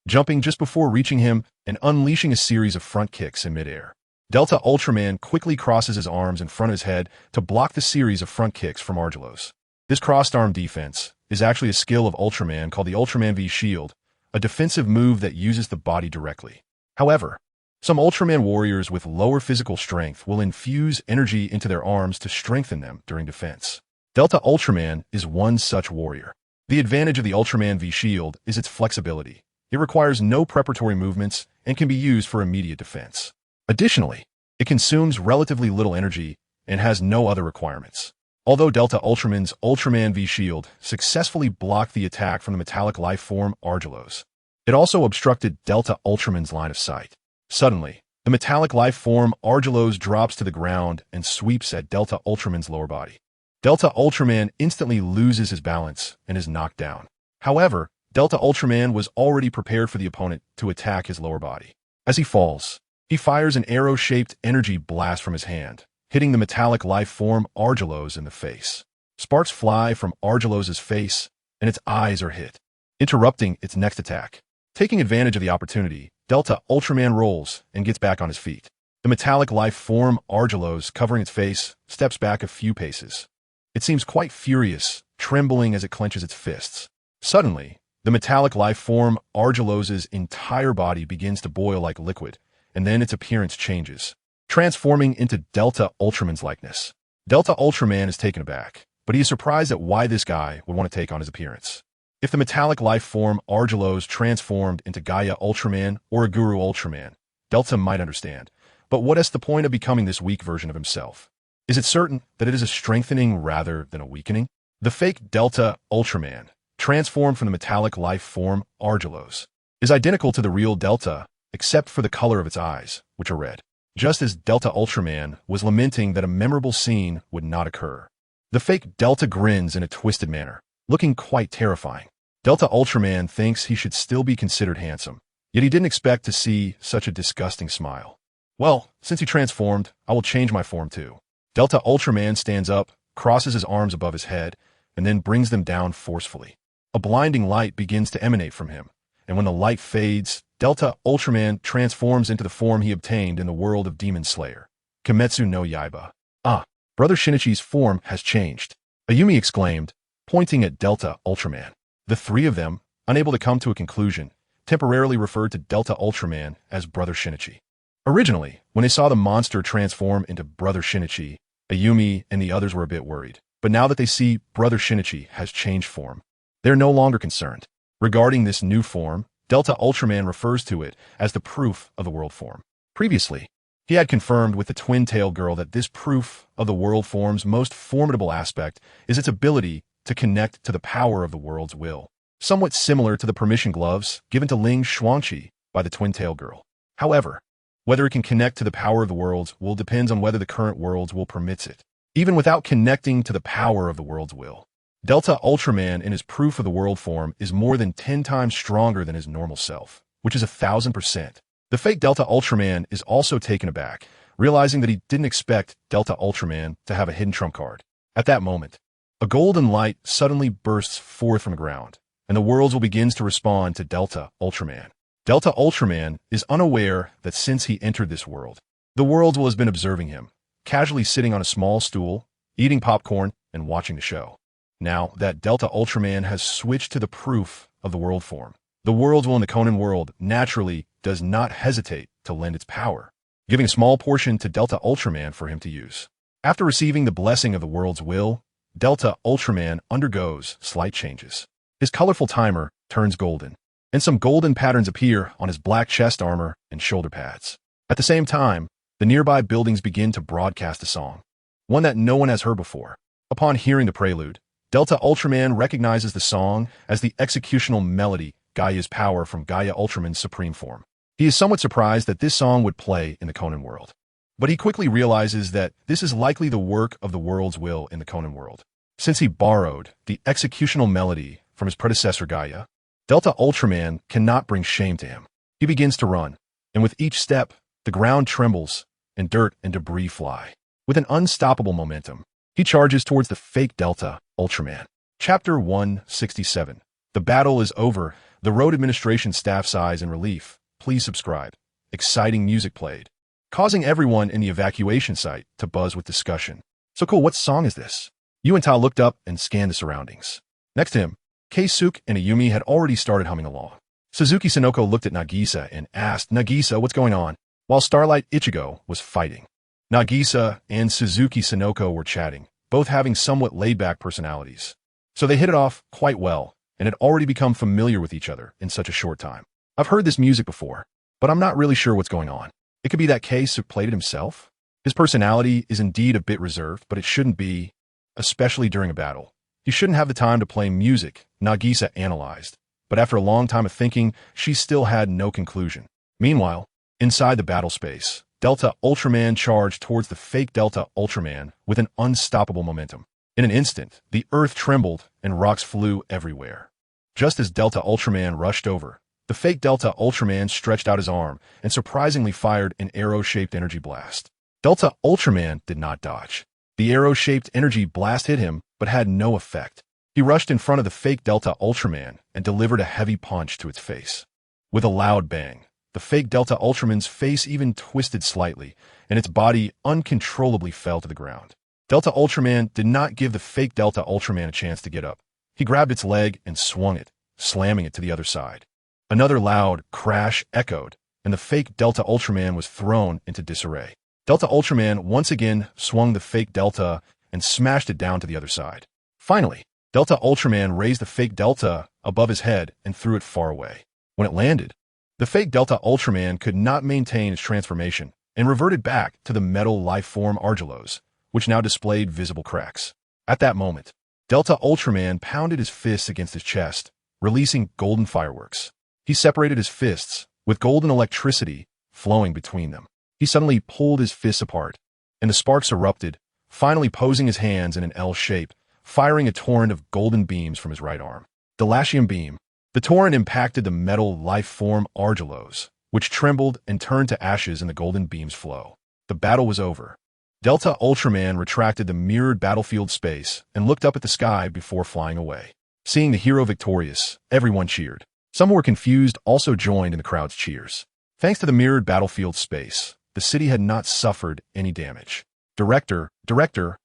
jumping just before reaching him and unleashing a series of front kicks in midair. Delta Ultraman quickly crosses his arms in front of his head to block the series of front kicks from Argelos. This crossed-arm defense is actually a skill of Ultraman called the Ultraman V Shield, a defensive move that uses the body directly. However, some Ultraman warriors with lower physical strength will infuse energy into their arms to strengthen them during defense. Delta Ultraman is one such warrior. The advantage of the Ultraman V Shield is its flexibility. It requires no preparatory movements and can be used for immediate defense. Additionally, it consumes relatively little energy and has no other requirements. Although Delta Ultraman's Ultraman V Shield successfully blocked the attack from the metallic life form Argelos, it also obstructed Delta Ultraman's line of sight. Suddenly, the metallic life form Argelos drops to the ground and sweeps at Delta Ultraman's lower body. Delta Ultraman instantly loses his balance and is knocked down. However, Delta Ultraman was already prepared for the opponent to attack his lower body. As he falls, he fires an arrow-shaped energy blast from his hand, hitting the metallic life form Argelos in the face. Sparks fly from Argelos' face, and its eyes are hit, interrupting its next attack. Taking advantage of the opportunity, Delta Ultraman rolls and gets back on his feet. The metallic life form Argelos, covering its face, steps back a few paces. It seems quite furious, trembling as it clenches its fists. Suddenly, the metallic life form Argelos' entire body begins to boil like liquid, and then its appearance changes, transforming into Delta Ultraman's likeness. Delta Ultraman is taken aback, but he is surprised at why this guy would want to take on his appearance. If the metallic life form Argelos transformed into Gaia Ultraman or Aguru Ultraman, Delta might understand. But what is the point of becoming this weak version of himself? Is it certain that it is a strengthening rather than a weakening? The fake Delta Ultraman, transformed from the metallic life form Argelos, is identical to the real Delta, except for the color of its eyes, which are red. Just as Delta Ultraman was lamenting that a memorable scene would not occur, the fake Delta grins in a twisted manner, looking quite terrifying. Delta Ultraman thinks he should still be considered handsome, yet he didn't expect to see such a disgusting smile. Well, since he transformed, I will change my form too. Delta Ultraman stands up, crosses his arms above his head, and then brings them down forcefully. A blinding light begins to emanate from him, and when the light fades, Delta Ultraman transforms into the form he obtained in the world of Demon Slayer, Kimetsu no Yaiba. Ah, Brother Shinichi's form has changed, Ayumi exclaimed, pointing at Delta Ultraman. The three of them, unable to come to a conclusion, temporarily referred to Delta Ultraman as Brother Shinichi. Originally, when they saw the monster transform into Brother Shinichi, Ayumi and the others were a bit worried. But now that they see Brother Shinichi has changed form, they're no longer concerned. Regarding this new form, Delta Ultraman refers to it as the proof of the world form. Previously, he had confirmed with the twin-tailed girl that this proof of the world form's most formidable aspect is its ability to connect to the power of the world's will, somewhat similar to the permission gloves given to Ling Xuanqi by the twin-tailed girl. However, whether it can connect to the power of the world's will depends on whether the current world's will permits it. Even without connecting to the power of the world's will, Delta Ultraman in his proof of the world form is more than 10 times stronger than his normal self, which is 1,000%. The fake Delta Ultraman is also taken aback, realizing that he didn't expect Delta Ultraman to have a hidden trump card. At that moment, a golden light suddenly bursts forth from the ground, and the worlds will begin to respond to Delta Ultraman. Delta Ultraman is unaware that since he entered this world, the world will have been observing him, casually sitting on a small stool, eating popcorn, and watching the show. Now that Delta Ultraman has switched to the proof of the world form, the world's will in the Conan world naturally does not hesitate to lend its power, giving a small portion to Delta Ultraman for him to use. After receiving the blessing of the world's will, Delta Ultraman undergoes slight changes. His colorful timer turns golden, and some golden patterns appear on his black chest armor and shoulder pads. At the same time, the nearby buildings begin to broadcast a song, one that no one has heard before. Upon hearing the prelude, Delta Ultraman recognizes the song as the executional melody Gaia's power from Gaia Ultraman's supreme form. He is somewhat surprised that this song would play in the Conan world, but he quickly realizes that this is likely the work of the world's will in the Conan world. Since he borrowed the executional melody from his predecessor Gaia, Delta Ultraman cannot bring shame to him. He begins to run, and with each step, the ground trembles and dirt and debris fly. With an unstoppable momentum, he charges towards the fake Delta Ultraman. Chapter 167. The battle is over. The road administration staff sighs in relief. Please subscribe. Exciting music played, causing everyone in the evacuation site to buzz with discussion. So cool, what song is this? Yuantao looked up and scanned the surroundings. Next to him, Keisuke and Ayumi had already started humming along. Suzuki Sonoko looked at Nagisa and asked, Nagisa, what's going on? While Starlight Ichigo was fighting. Nagisa and Suzuki Sonoko were chatting, both having somewhat laid-back personalities. So they hit it off quite well, and had already become familiar with each other in such a short time. I've heard this music before, but I'm not really sure what's going on. It could be that Keisuke played it himself. His personality is indeed a bit reserved, but it shouldn't be, especially during a battle. He shouldn't have the time to play music, Nagisa analyzed, but after a long time of thinking, she still had no conclusion. Meanwhile, inside the battle space, Delta Ultraman charged towards the fake Delta Ultraman with an unstoppable momentum. In an instant, the earth trembled and rocks flew everywhere. Just as Delta Ultraman rushed over, the fake Delta Ultraman stretched out his arm and surprisingly fired an arrow-shaped energy blast. Delta Ultraman did not dodge. The arrow-shaped energy blast hit him, but had no effect. He rushed in front of the fake Delta Ultraman and delivered a heavy punch to its face. With a loud bang, the fake Delta Ultraman's face even twisted slightly, and its body uncontrollably fell to the ground. Delta Ultraman did not give the fake Delta Ultraman a chance to get up. He grabbed its leg and swung it, slamming it to the other side. Another loud crash echoed, and the fake Delta Ultraman was thrown into disarray. Delta Ultraman once again swung the fake Delta and smashed it down to the other side. Finally, Delta Ultraman raised the fake Delta above his head and threw it far away. When it landed, the fake Delta Ultraman could not maintain its transformation and reverted back to the metal life form Argelos, which now displayed visible cracks. At that moment, Delta Ultraman pounded his fists against his chest, releasing golden fireworks. He separated his fists, with golden electricity flowing between them. He suddenly pulled his fists apart, and the sparks erupted, finally posing his hands in an L shape, firing a torrent of golden beams from his right arm. The Lashium beam. The torrent impacted the metal life form Argelos, which trembled and turned to ashes in the golden beam's flow. The battle was over. Delta Ultraman retracted the mirrored battlefield space and looked up at the sky before flying away. Seeing the hero victorious, everyone cheered. Some who were confused also joined in the crowd's cheers. Thanks to the mirrored battlefield space, the city had not suffered any damage. Director,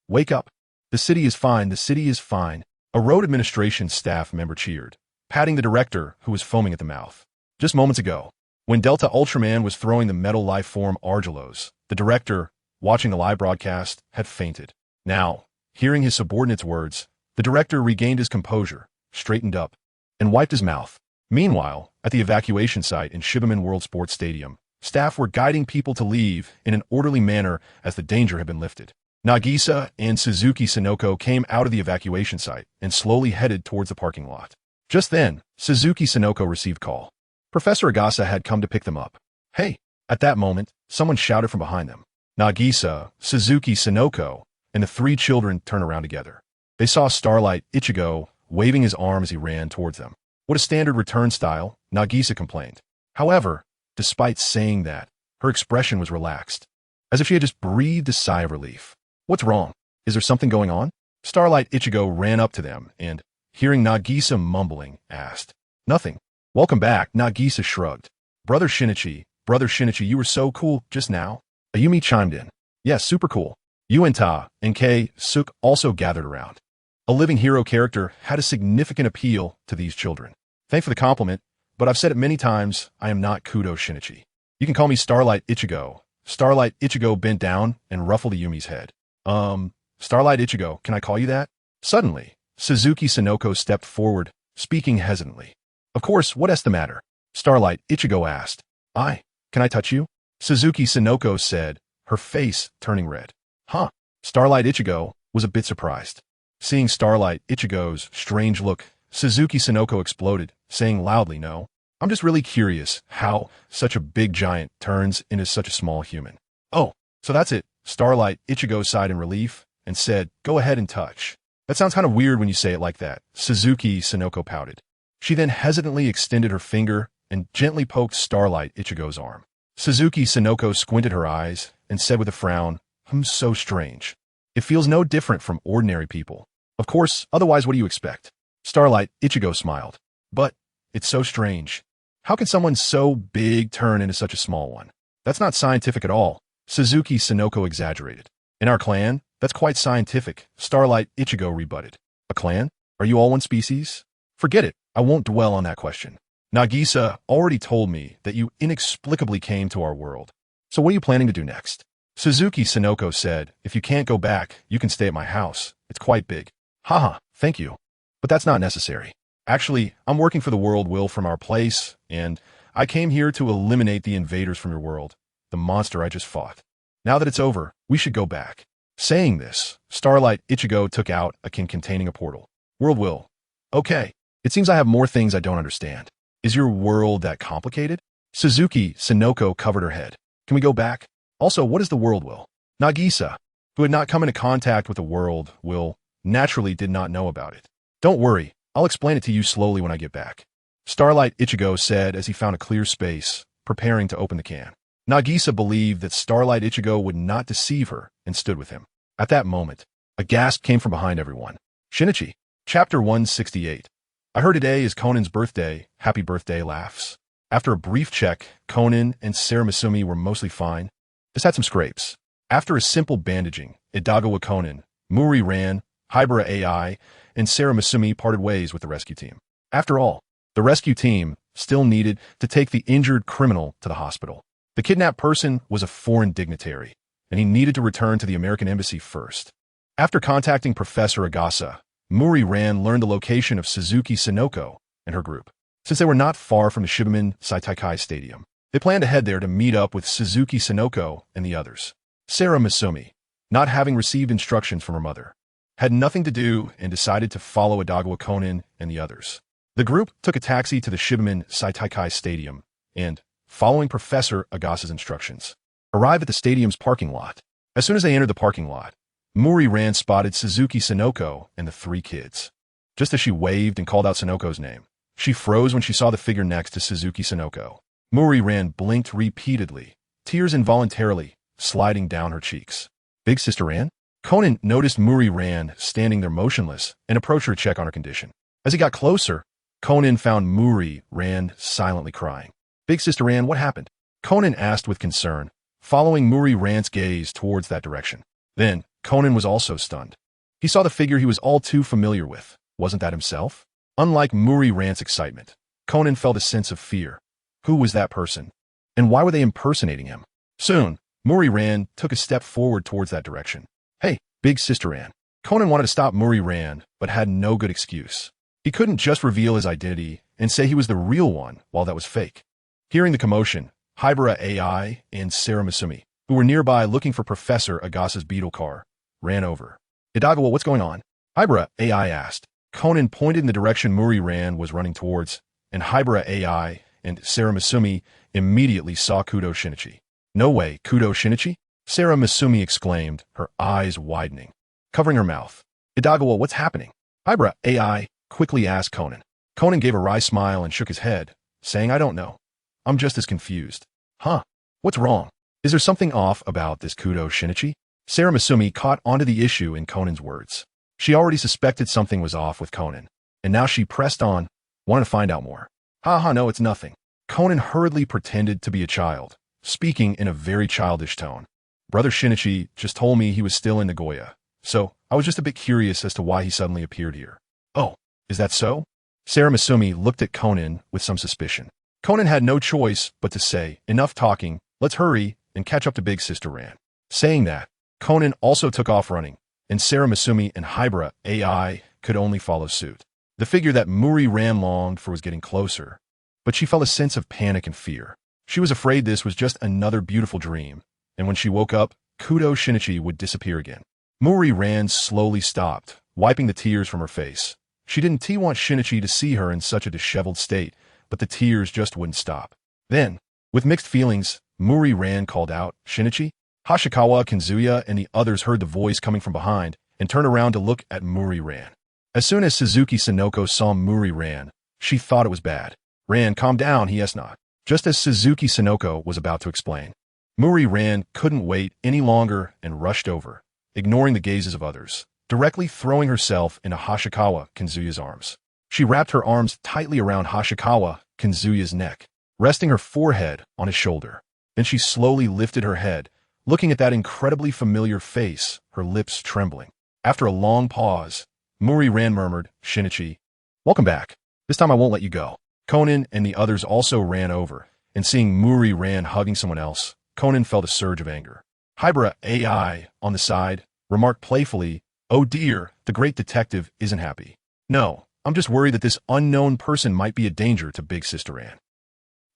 wake up. The city is fine, the city is fine. A road administration staff member cheered, patting the director who was foaming at the mouth. Just moments ago, when Delta Ultraman was throwing the metal life form Argelos, the director, watching the live broadcast, had fainted. Now, hearing his subordinate's words, the director regained his composure, straightened up, and wiped his mouth. Meanwhile, at the evacuation site in Shibaman World Sports Stadium, staff were guiding people to leave in an orderly manner as the danger had been lifted. Nagisa and Suzuki Sonoko came out of the evacuation site and slowly headed towards the parking lot. Just then, Suzuki Sonoko received call. Professor Agasa had come to pick them up. Hey! At that moment, someone shouted from behind them. Nagisa, Suzuki Sonoko, and the three children turned around together. They saw Starlight Ichigo waving his arm as he ran towards them. What a standard return style, Nagisa complained. However, despite saying that, her expression was relaxed, as if she had just breathed a sigh of relief. What's wrong? Is there something going on? Starlight Ichigo ran up to them and, hearing Nagisa mumbling, asked. Nothing. Welcome back, Nagisa shrugged. Brother Shinichi, you were so cool just now. Ayumi chimed in. Yes, super cool. Yuanta and Kei Suk also gathered around. A living hero character had a significant appeal to these children. Thanks for the compliment, but I've said it many times, I am not Kudo Shinichi. You can call me Starlight Ichigo. Starlight Ichigo bent down and ruffled Yumi's head. Starlight Ichigo, can I call you that? Suddenly, Suzuki Sonoko stepped forward, speaking hesitantly. Of course, what's the matter? Starlight Ichigo asked. Can I touch you? Suzuki Sonoko said, her face turning red. Huh? Starlight Ichigo was a bit surprised. Seeing Starlight Ichigo's strange look, Suzuki Sonoko exploded, saying loudly, no. I'm just really curious how such a big giant turns into such a small human. Oh, so that's it. Starlight Ichigo sighed in relief and said, go ahead and touch. That sounds kind of weird when you say it like that. Suzuki Sonoko pouted. She then hesitantly extended her finger and gently poked Starlight Ichigo's arm. Suzuki Sonoko squinted her eyes and said with a frown, so strange. It feels no different from ordinary people. Of course, otherwise what do you expect? Starlight Ichigo smiled. But it's so strange. How can someone so big turn into such a small one? That's not scientific at all. Suzuki Sonoko exaggerated. In our clan, that's quite scientific, Starlight Ichigo rebutted. A clan? Are you all one species? Forget it. I won't dwell on that question. Nagisa already told me that you inexplicably came to our world. So what are you planning to do next? Suzuki Sonoko said, if you can't go back, you can stay at my house. It's quite big. Haha, thank you. But that's not necessary. Actually, I'm working for the world will from our place, and I came here to eliminate the invaders from your world, the monster I just fought. Now that it's over, we should go back. Saying this, Starlight Ichigo took out a can containing a portal. World will. Okay. It seems I have more things I don't understand. Is your world that complicated? Suzuki Sonoko covered her head. Can we go back? Also, what is the world will? Nagisa, who had not come into contact with the world will, naturally did not know about it. Don't worry, I'll explain it to you slowly when I get back. Starlight Ichigo said as he found a clear space, preparing to open the can. Nagisa believed that Starlight Ichigo would not deceive her and stood with him. At that moment, a gasp came from behind everyone. Shinichi, Chapter 168. I heard today is Conan's birthday. Happy birthday laughs. After a brief check, Conan and Sarah Masumi were mostly fine. Just had some scrapes. After a simple bandaging, Idagawa Conan, Muri ran, Hybera AI, and Sarah Masumi parted ways with the rescue team. After all, the rescue team still needed to take the injured criminal to the hospital. The kidnapped person was a foreign dignitary, and he needed to return to the American embassy first. After contacting Professor Agasa, Muri ran learned the location of Suzuki Sonoko and her group. Since they were not far from the Shibumen Saitaikai Stadium, they planned to head there to meet up with Suzuki Sonoko and the others. Sarah Masumi, not having received instructions from her mother, had nothing to do and decided to follow Idagawa Conan and the others. The group took a taxi to the Shibumen Saitaikai Stadium and, following Professor Agasa's instructions, arrived at the stadium's parking lot. As soon as they entered the parking lot, Muri ran spotted Suzuki Sonoko and the three kids. Just as she waved and called out Sonoko's name, she froze when she saw the figure next to Suzuki Sonoko. Muri ran blinked repeatedly, tears involuntarily sliding down her cheeks. Big Sister Ran? Conan noticed Muri ran standing there motionless and approached her to check on her condition. As he got closer, Conan found Muri ran silently crying. Big Sister Ran, what happened? Conan asked with concern, following Muri ran's gaze towards that direction. Then, Conan was also stunned. He saw the figure he was all too familiar with. Wasn't that himself? Unlike Muri ran's excitement, Conan felt a sense of fear. Who was that person? And why were they impersonating him? Soon, Muri ran took a step forward towards that direction. Hey, Big Sister Ran. Conan wanted to stop Muri ran, but had no good excuse. He couldn't just reveal his identity and say he was the real one while that was fake. Hearing the commotion, Hybera AI and Sarah Masumi, who were nearby looking for Professor Agasa's beetle car, ran over. Idagawa, what's going on? Hybera AI asked. Conan pointed in the direction Muri ran was running towards, and Hybera AI and Sarah Masumi immediately saw Kudo Shinichi. No way, Kudo Shinichi? Sarah Masumi exclaimed, her eyes widening, covering her mouth. Idagawa, what's happening? Hybera AI quickly asked Conan. Conan gave a wry smile and shook his head, saying, I don't know. I'm just as confused. Huh? What's wrong? Is there something off about this Kudo Shinichi? Sarah Masumi caught onto the issue in Conan's words. She already suspected something was off with Conan, and now she pressed on, wanted to find out more. No, it's nothing. Conan hurriedly pretended to be a child, speaking in a very childish tone. Brother Shinichi just told me he was still in Nagoya, so I was just a bit curious as to why he suddenly appeared here. Oh, is that so? Sarah Masumi looked at Conan with some suspicion. Conan had no choice but to say, enough talking, let's hurry and catch up to Big Sister Ran. Saying that, Conan also took off running, and Sarah Masumi and Hybra AI could only follow suit. The figure that Muri Ran longed for was getting closer, but she felt a sense of panic and fear. She was afraid this was just another beautiful dream, and when she woke up, Kudo Shinichi would disappear again. Muri Ran slowly stopped, wiping the tears from her face. She didn't want Shinichi to see her in such a disheveled state, but the tears just wouldn't stop. Then, with mixed feelings, Muri Ran called out, Shinichi? Hashikawa, Kinzuya, and the others heard the voice coming from behind and turned around to look at Muri Ran. As soon as Suzuki Sonoko saw Muri Ran, she thought it was bad. Ran, calm down, he asked not. Just as Suzuki Sonoko was about to explain. Muri Ran couldn't wait any longer and rushed over, ignoring the gazes of others, directly throwing herself into Hashikawa Kinzuya's arms. She wrapped her arms tightly around Hashikawa Kinzuya's neck, resting her forehead on his shoulder. Then she slowly lifted her head, looking at that incredibly familiar face, her lips trembling. After a long pause, Muri Ran murmured, Shinichi, welcome back. This time I won't let you go. Conan and the others also ran over, and seeing Muri Ran hugging someone else, Conan felt a surge of anger. Hybra AI, on the side, remarked playfully, oh dear, the great detective isn't happy. No, I'm just worried that this unknown person might be a danger to Big Sister Ran.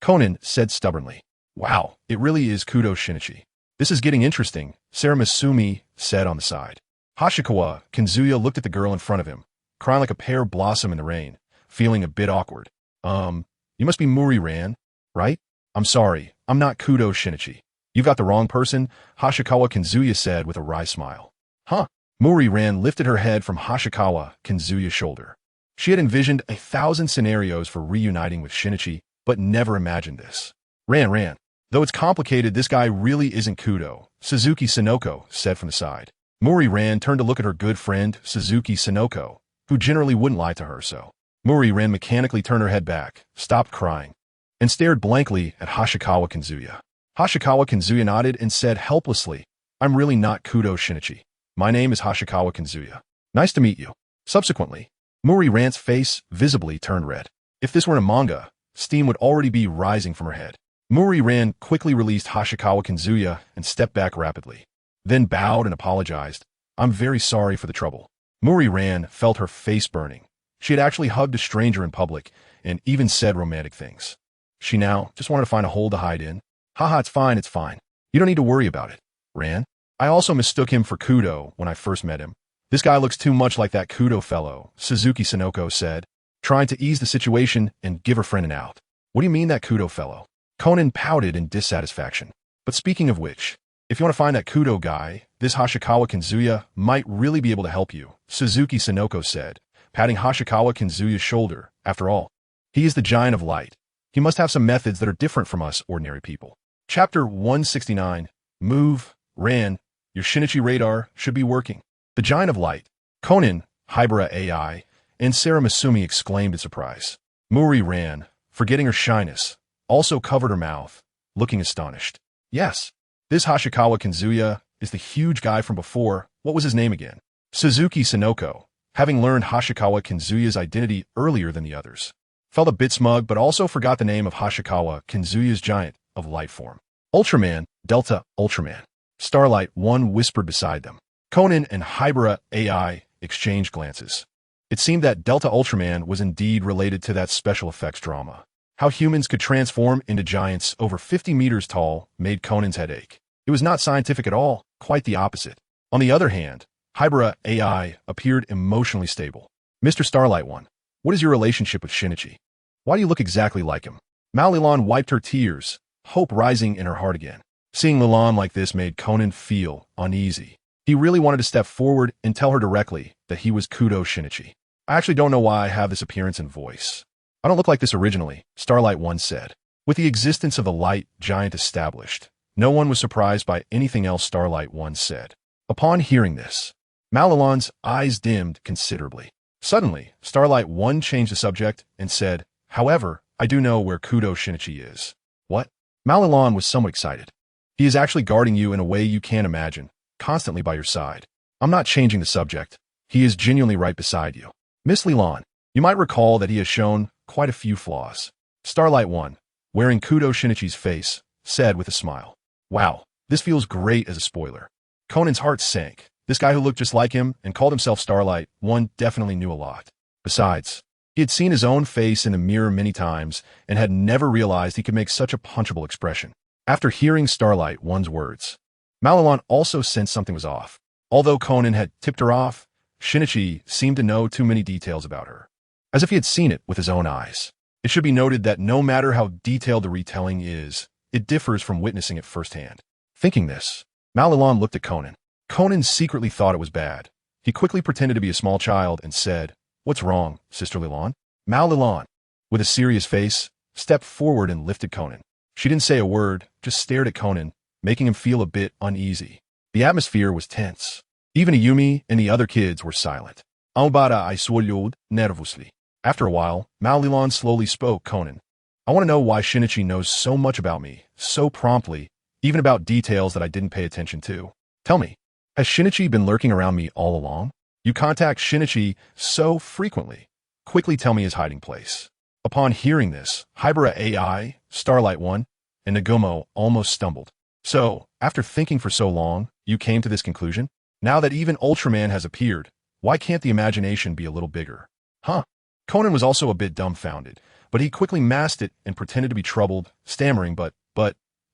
Conan said stubbornly, wow, it really is Kudo Shinichi. This is getting interesting, Sarah Masumi said on the side. Hashikawa Kinzuya looked at the girl in front of him, crying like a pear blossom in the rain, feeling a bit awkward. You must be Muri Ran, right? I'm sorry, I'm not Kudo Shinichi. You've got the wrong person, Hashikawa Kinzuya said with a wry smile. Huh? Muri Ran lifted her head from Hashikawa Kinzuya's shoulder. She had envisioned 1,000 scenarios for reuniting with Shinichi, but never imagined this. Ran. Though it's complicated, this guy really isn't Kudo, Suzuki Sonoko said from the side. Muri Ran turned to look at her good friend, Suzuki Sonoko, who generally wouldn't lie to her so. Muri Ran mechanically turned her head back, stopped crying, and stared blankly at Hashikawa Kinzuya. Hashikawa Kinzuya nodded and said helplessly, I'm really not Kudo Shinichi. My name is Hashikawa Kinzuya. Nice to meet you. Subsequently, Muri Ran's face visibly turned red. If this were in a manga, steam would already be rising from her head. Muri Ran quickly released Hashikawa Kinzuya and stepped back rapidly, then bowed and apologized. I'm very sorry for the trouble. Muri Ran felt her face burning. She had actually hugged a stranger in public and even said romantic things. She now just wanted to find a hole to hide in. Haha, it's fine. You don't need to worry about it, Ran. I also mistook him for Kudo when I first met him. This guy looks too much like that Kudo fellow, Suzuki Sonoko said, trying to ease the situation and give her friend an out. What do you mean that Kudo fellow? Conan pouted in dissatisfaction. But speaking of which, if you want to find that Kudo guy, this Hashikawa Kinzuya might really be able to help you, Suzuki Sonoko said, patting Hashikawa Kinzuya's shoulder. After all, he is the giant of light. He must have some methods that are different from us ordinary people. Chapter 169. Move, Ran. Your Shinichi radar should be working. The giant of light. Conan, Hybra AI, and Sarah Masumi exclaimed in surprise. Muri Ran, forgetting her shyness, also covered her mouth, looking astonished. Yes, this Hashikawa Kinzuya is the huge guy from before. What was his name again? Suzuki Sonoko, having learned Hashikawa Kinzuya's identity earlier than the others, felt a bit smug but also forgot the name of Hashikawa Kinzuya's giant of light form. Ultraman, Delta Ultraman. Starlight One whispered beside them. Conan and Hybra AI exchanged glances. It seemed that Delta Ultraman was indeed related to that special effects drama. How humans could transform into giants over 50 meters tall made Conan's head ache. It was not scientific at all, quite the opposite. On the other hand, Hybra AI appeared emotionally stable. Mr. Starlight One, what is your relationship with Shinichi? Why do you look exactly like him? Mao Lilan wiped her tears, hope rising in her heart again. Seeing Lilan like this made Conan feel uneasy. He really wanted to step forward and tell her directly that he was Kudo Shinichi. I actually don't know why I have this appearance and voice. I don't look like this originally, Starlight One said. With the existence of the light giant established, no one was surprised by anything else Starlight One said. Upon hearing this, Mao Lilan's eyes dimmed considerably. Suddenly, Starlight One changed the subject and said, however, I do know where Kudo Shinichi is. What? Mao Lilan was somewhat excited. He is actually guarding you in a way you can't imagine, constantly by your side. I'm not changing the subject. He is genuinely right beside you. Miss Leland, you might recall that he has shown quite a few flaws. Starlight 1, wearing Kudo Shinichi's face, said with a smile. Wow, this feels great as a spoiler. Conan's heart sank. This guy who looked just like him and called himself Starlight 1 definitely knew a lot. Besides, he had seen his own face in a mirror many times and had never realized he could make such a punchable expression. After hearing Starlight 1's words, Malilon also sensed something was off. Although Conan had tipped her off, Shinichi seemed to know too many details about her, as if he had seen it with his own eyes. It should be noted that no matter how detailed the retelling is, it differs from witnessing it firsthand. Thinking this, Malilon looked at Conan. Conan secretly thought it was bad. He quickly pretended to be a small child and said, "What's wrong, Sister Leland?" Malilon, with a serious face, stepped forward and lifted Conan. She didn't say a word, just stared at Conan, making him feel a bit uneasy. The atmosphere was tense. Even Ayumi and the other kids were silent. Aubara I swallowed nervously. After a while, Malilon slowly spoke. Conan, I want to know why Shinichi knows so much about me, so promptly, even about details that I didn't pay attention to. Tell me, has Shinichi been lurking around me all along? You contact Shinichi so frequently. Quickly tell me his hiding place. Upon hearing this, Hybera AI, Starlight 1, and Nagumo almost stumbled. So, after thinking for so long, you came to this conclusion? Now that even Ultraman has appeared, why can't the imagination be a little bigger? Huh? Conan was also a bit dumbfounded, but he quickly masked it and pretended to be troubled, stammering, but,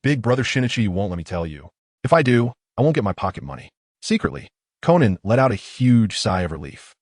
Big Brother Shinichi won't let me tell you. If I do, I won't get my pocket money. Secretly, Conan let out a huge sigh of relief.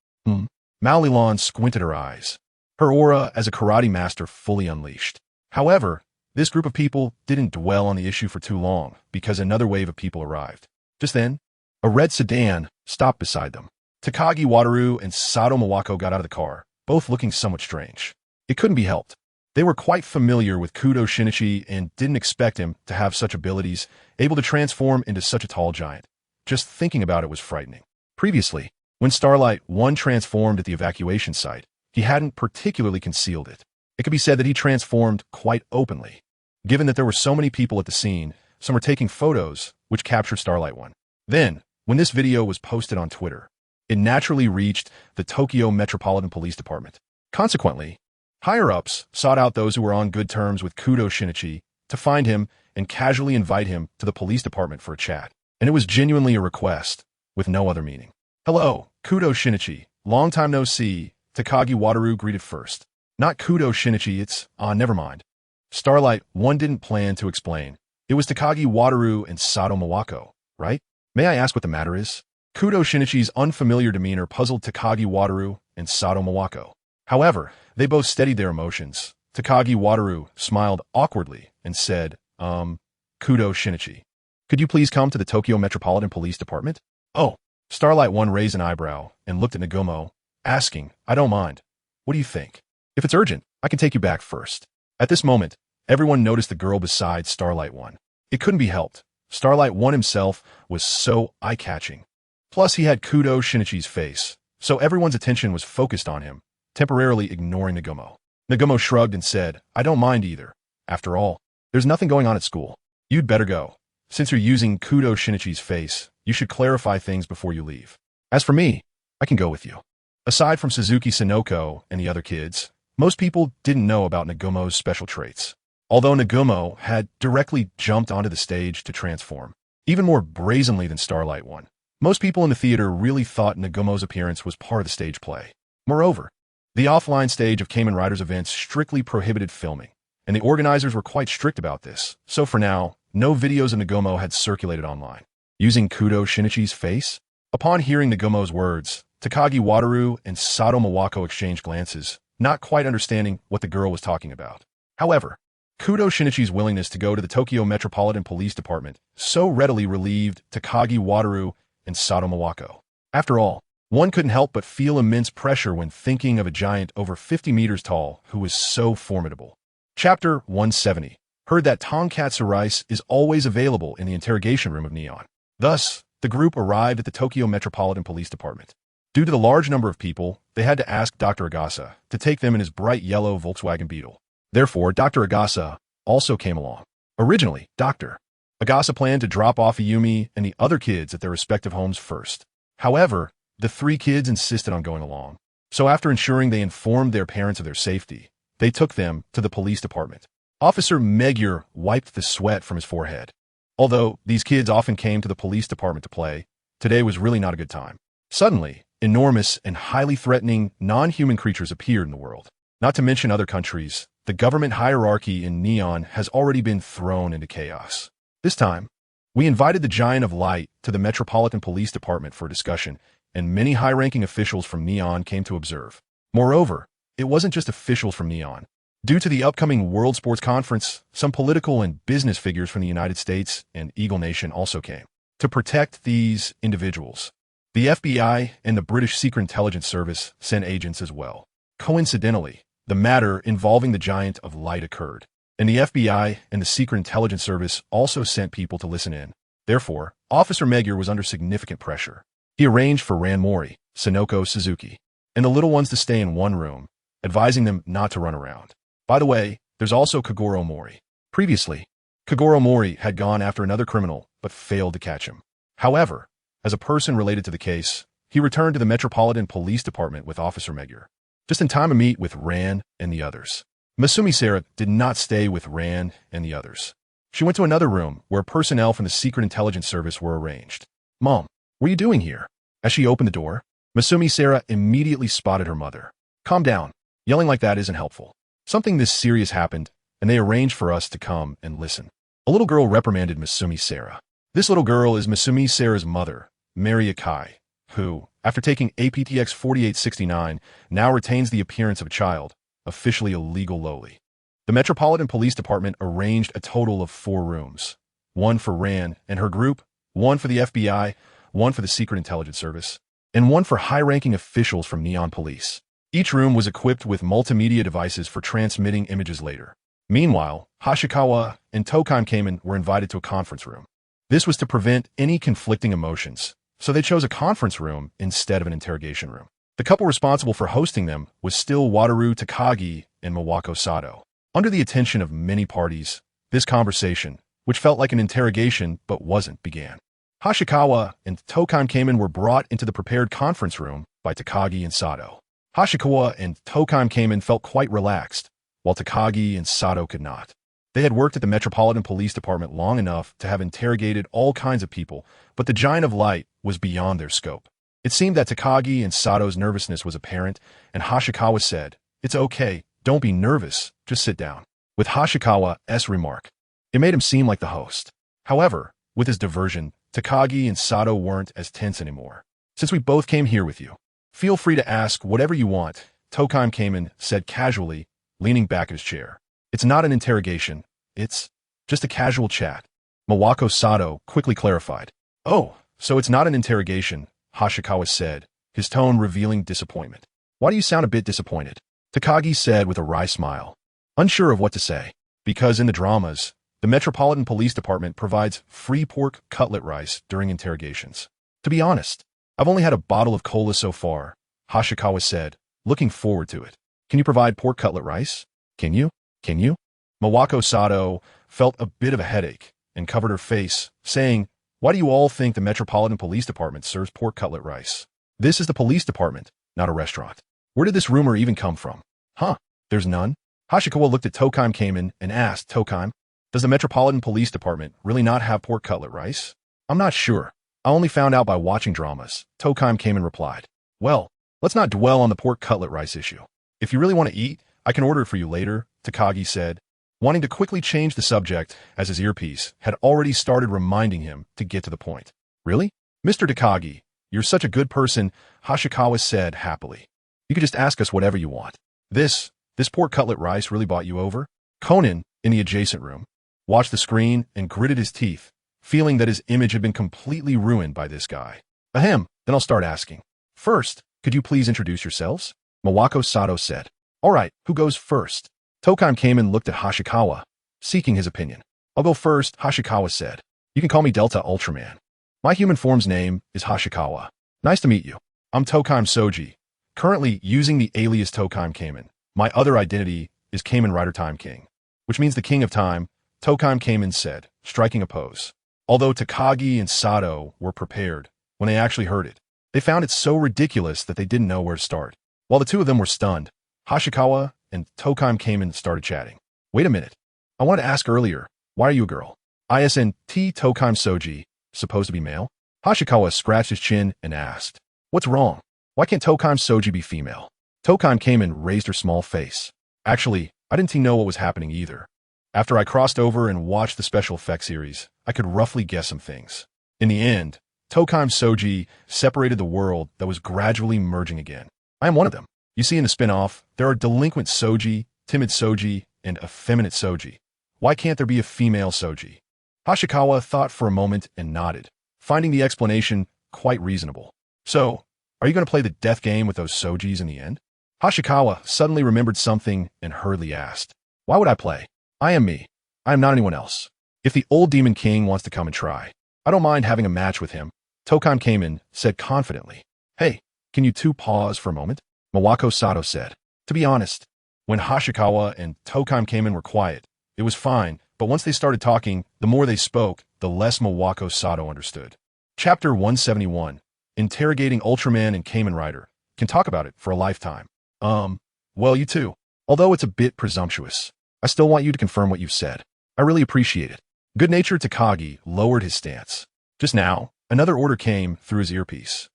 Malilon squinted her eyes, her aura as a karate master fully unleashed. However, this group of people didn't dwell on the issue for too long because another wave of people arrived. Just then, a red sedan stopped beside them. Takagi Wataru and Sato Mawako got out of the car, both looking somewhat strange. It couldn't be helped. They were quite familiar with Kudo Shinichi and didn't expect him to have such abilities, able to transform into such a tall giant. Just thinking about it was frightening. Previously, when Starlight 1 transformed at the evacuation site, he hadn't particularly concealed it. It could be said that he transformed quite openly. Given that there were so many people at the scene, some were taking photos, which captured Starlight 1. Then, when this video was posted on Twitter, it naturally reached the Tokyo Metropolitan Police Department. Consequently, higher-ups sought out those who were on good terms with Kudo Shinichi to find him and casually invite him to the police department for a chat. And it was genuinely a request, with no other meaning. Hello, Kudo Shinichi. Long time no see, Takagi Wataru greeted first. Not Kudo Shinichi, it's, never mind. Starlight 1 didn't plan to explain. It was Takagi Wataru and Sato Mawako, right? May I ask what the matter is? Kudo Shinichi's unfamiliar demeanor puzzled Takagi Wataru and Sato Mawako. However, they both steadied their emotions. Takagi Wataru smiled awkwardly and said, Kudo Shinichi. Could you please come to the Tokyo Metropolitan Police Department? Oh, Starlight 1 raised an eyebrow and looked at Nagumo, asking, I don't mind. What do you think? If it's urgent, I can take you back first. At this moment, everyone noticed the girl beside Starlight 1. It couldn't be helped. Starlight 1 himself was so eye-catching. Plus, he had Kudo Shinichi's face, so everyone's attention was focused on him, temporarily ignoring Nagumo. Nagumo shrugged and said, I don't mind either. After all, there's nothing going on at school. You'd better go. Since you're using Kudo Shinichi's face, you should clarify things before you leave. As for me, I can go with you. Aside from Suzuki Sonoko and the other kids, most people didn't know about Nagumo's special traits. Although Nagumo had directly jumped onto the stage to transform, even more brazenly than Starlight 1. Most people in the theater really thought Nagumo's appearance was part of the stage play. Moreover, the offline stage of Kamen Riders events strictly prohibited filming, and the organizers were quite strict about this, so for now, no videos of Nagumo had circulated online. Using Kudo Shinichi's face? Upon hearing Nagumo's words, Takagi Wataru and Sato Mawako exchanged glances, not quite understanding what the girl was talking about. However, Kudo Shinichi's willingness to go to the Tokyo Metropolitan Police Department so readily relieved Takagi Wataru and Sato Mawako. After all, one couldn't help but feel immense pressure when thinking of a giant over 50 meters tall who was so formidable. Chapter 170. Heard that tonkatsu rice is always available in the interrogation room of Neon. Thus, the group arrived at the Tokyo Metropolitan Police Department. Due to the large number of people, they had to ask Dr. Agasa to take them in his bright yellow Volkswagen Beetle. Therefore, Dr. Agasa also came along. Originally, Dr. Agasa planned to drop off Ayumi and the other kids at their respective homes first. However, the 3 kids insisted on going along. So after ensuring they informed their parents of their safety, they took them to the police department. Officer Magyar wiped the sweat from his forehead. Although these kids often came to the police department to play, today was really not a good time. Suddenly, enormous and highly threatening non-human creatures appeared in the world. Not to mention other countries, the government hierarchy in Neon has already been thrown into chaos. This time, we invited the Giant of Light to the Metropolitan Police Department for a discussion, and many high-ranking officials from Neon came to observe. Moreover, it wasn't just officials from Neon. Due to the upcoming World Sports Conference, some political and business figures from the United States and Eagle Nation also came. To protect these individuals, the FBI and the British Secret Intelligence Service sent agents as well. Coincidentally, the matter involving the Giant of Light occurred, and the FBI and the Secret Intelligence Service also sent people to listen in. Therefore, Officer Magyar was under significant pressure. He arranged for Ran Mori, Sonoko Suzuki, and the little ones to stay in one room, advising them not to run around. By the way, there's also Kagoro Mori. Previously, Kagoro Mori had gone after another criminal, but failed to catch him. However, as a person related to the case, he returned to the Metropolitan Police Department with Officer Magyar, just in time to meet with Ran and the others. Masumi Sarah did not stay with Ran and the others. She went to another room where personnel from the Secret Intelligence Service were arranged. "Mom, what are you doing here?" As she opened the door, Masumi Sarah immediately spotted her mother. "Calm down. Yelling like that isn't helpful. Something this serious happened, and they arranged for us to come and listen." A little girl reprimanded Masumi Sarah. This little girl is Masumi Sarah's mother, Mary Akai, who, after taking APTX 4869, now retains the appearance of a child, officially a legal lowly. The Metropolitan Police Department arranged a total of 4 rooms. 1 for Ran and her group, 1 for the FBI, 1 for the Secret Intelligence Service, and 1 for high-ranking officials from Neon Police. Each room was equipped with multimedia devices for transmitting images later. Meanwhile, Hashikawa and Tokime Kamen were invited to a conference room. This was to prevent any conflicting emotions, so they chose a conference room instead of an interrogation room. The couple responsible for hosting them was still Wataru Takagi and Mawako Sato. Under the attention of many parties, this conversation, which felt like an interrogation but wasn't, began. Hashikawa and Tokime Kamen were brought into the prepared conference room by Takagi and Sato. Hashikawa and Tokime Kamen felt quite relaxed, while Takagi and Sato could not. They had worked at the Metropolitan Police Department long enough to have interrogated all kinds of people, but the Giant of Light was beyond their scope. It seemed that Takagi and Sato's nervousness was apparent, and Hashikawa said, "It's okay, don't be nervous, just sit down." With Hashikawa's remark, it made him seem like the host. However, with his diversion, Takagi and Sato weren't as tense anymore. "Since we both came here with you, feel free to ask whatever you want," Tokime Kamen said casually, leaning back in his chair. "It's not an interrogation, it's just a casual chat." Mawako Sato quickly clarified. "Oh, so it's not an interrogation," Hashikawa said, his tone revealing disappointment. "Why do you sound a bit disappointed?" Takagi said with a wry smile, unsure of what to say. "Because in the dramas, the Metropolitan Police Department provides free pork cutlet rice during interrogations. To be honest, I've only had a bottle of cola so far," Hashikawa said, looking forward to it. "Can you provide pork cutlet rice? Can you? Can you?" Mawako Sato felt a bit of a headache and covered her face, saying, "Why do you all think the Metropolitan Police Department serves pork cutlet rice? This is the police department, not a restaurant. Where did this rumor even come from?" "Huh, there's none?" Hashikawa looked at Tokime Kamen and asked, "Tokime, does the Metropolitan Police Department really not have pork cutlet rice?" "I'm not sure. I only found out by watching dramas," Tokime Kamen replied. "Well, let's not dwell on the pork cutlet rice issue. If you really want to eat, I can order it for you later," Takagi said, wanting to quickly change the subject as his earpiece had already started reminding him to get to the point. "Really? Mr. Takagi, you're such a good person," Hashikawa said happily. "You could just ask us whatever you want. This pork cutlet rice really bought you over?" Conan, in the adjacent room, watched the screen and gritted his teeth, feeling that his image had been completely ruined by this guy. "Ahem, then I'll start asking. First, could you please introduce yourselves?" Mawako Sato said. "All right, who goes first?" Tokime Kamen looked at Hashikawa, seeking his opinion. "I'll go first," Hashikawa said. "You can call me Delta Ultraman. My human form's name is Hashikawa. Nice to meet you. I'm Tokime Soji, currently using the alias Tokime Kamen. My other identity is Kamen Rider Time King, which means the King of Time," Tokime Kamen said, striking a pose. Although Takagi and Sato were prepared, when they actually heard it, they found it so ridiculous that they didn't know where to start. While the two of them were stunned, Hashikawa and Tokime came in and started chatting. Wait a minute. I wanted to ask earlier, why are you a girl? Isn't Tokime Soji supposed to be male? Hashikawa scratched his chin and asked, what's wrong? Why can't Tokime Soji be female? Tokime came and raised her small face. Actually, I didn't know what was happening either. After I crossed over and watched the special effects series, I could roughly guess some things. In the end, Tokime Soji separated the world that was gradually merging again. I am one of them. You see in the spin-off, there are delinquent Soji, timid Soji, and effeminate Soji. Why can't there be a female Soji? Hashikawa thought for a moment and nodded, finding the explanation quite reasonable. So, are you going to play the death game with those Sojis in the end? Hashikawa suddenly remembered something and hurriedly asked, why would I play? I am me. I am not anyone else. If the old Demon King wants to come and try, I don't mind having a match with him. Tokime came in, said confidently. Hey, can you two pause for a moment? Mawako Sato said. To be honest, when Hashikawa and Tokime came in were quiet, it was fine, but once they started talking, the more they spoke, the less Mawako Sato understood. Chapter 171. Interrogating Ultraman and Kamen Rider. Can talk about it for a lifetime. Well, you too. Although it's a bit presumptuous, I still want you to confirm what you've said. I really appreciate it. Good-natured Takagi lowered his stance. Just now, another order came through his earpiece.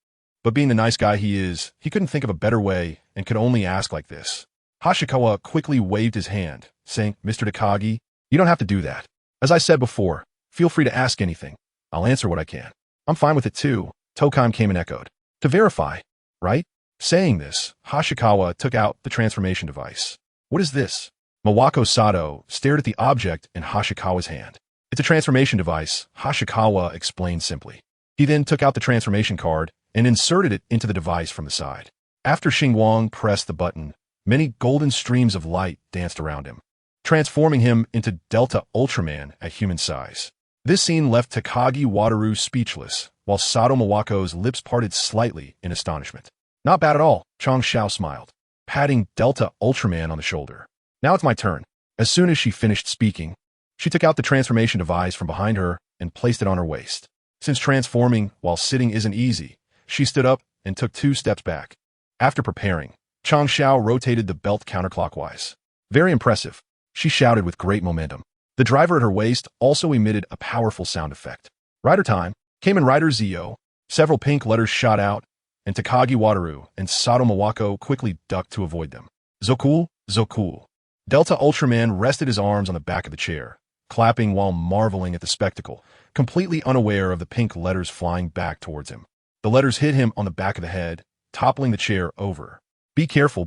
But being the nice guy he is, he couldn't think of a better way and could only ask like this. Hashikawa quickly waved his hand, saying, Mr. Takagi, you don't have to do that. As I said before, feel free to ask anything. I'll answer what I can. I'm fine with it too, Tokime came and echoed. To verify, right? Saying this, Hashikawa took out the transformation device. What is this? Mawako Sato stared at the object in Hashikawa's hand. It's a transformation device, Hashikawa explained simply. He then took out the transformation card and inserted it into the device from the side. After Xingguang pressed the button, many golden streams of light danced around him, transforming him into Delta Ultraman at human size. This scene left Takagi Wataru speechless, while Sato Mawako's lips parted slightly in astonishment. Not bad at all, Chang Xiao smiled, patting Delta Ultraman on the shoulder. Now it's my turn. As soon as she finished speaking, she took out the transformation device from behind her and placed it on her waist. Since transforming while sitting isn't easy, she stood up and took 2 steps back. After preparing, Chang Xiao rotated the belt counterclockwise. Very impressive, she shouted with great momentum. The driver at her waist also emitted a powerful sound effect. Rider time, Kamen Rider Zio. Several pink letters shot out, and Takagi Wataru and Sato Mawako quickly ducked to avoid them. Zokul, Zokul. Delta Ultraman rested his arms on the back of the chair, clapping while marveling at the spectacle, completely unaware of the pink letters flying back towards him. The letters hit him on the back of the head, toppling the chair over. Be careful,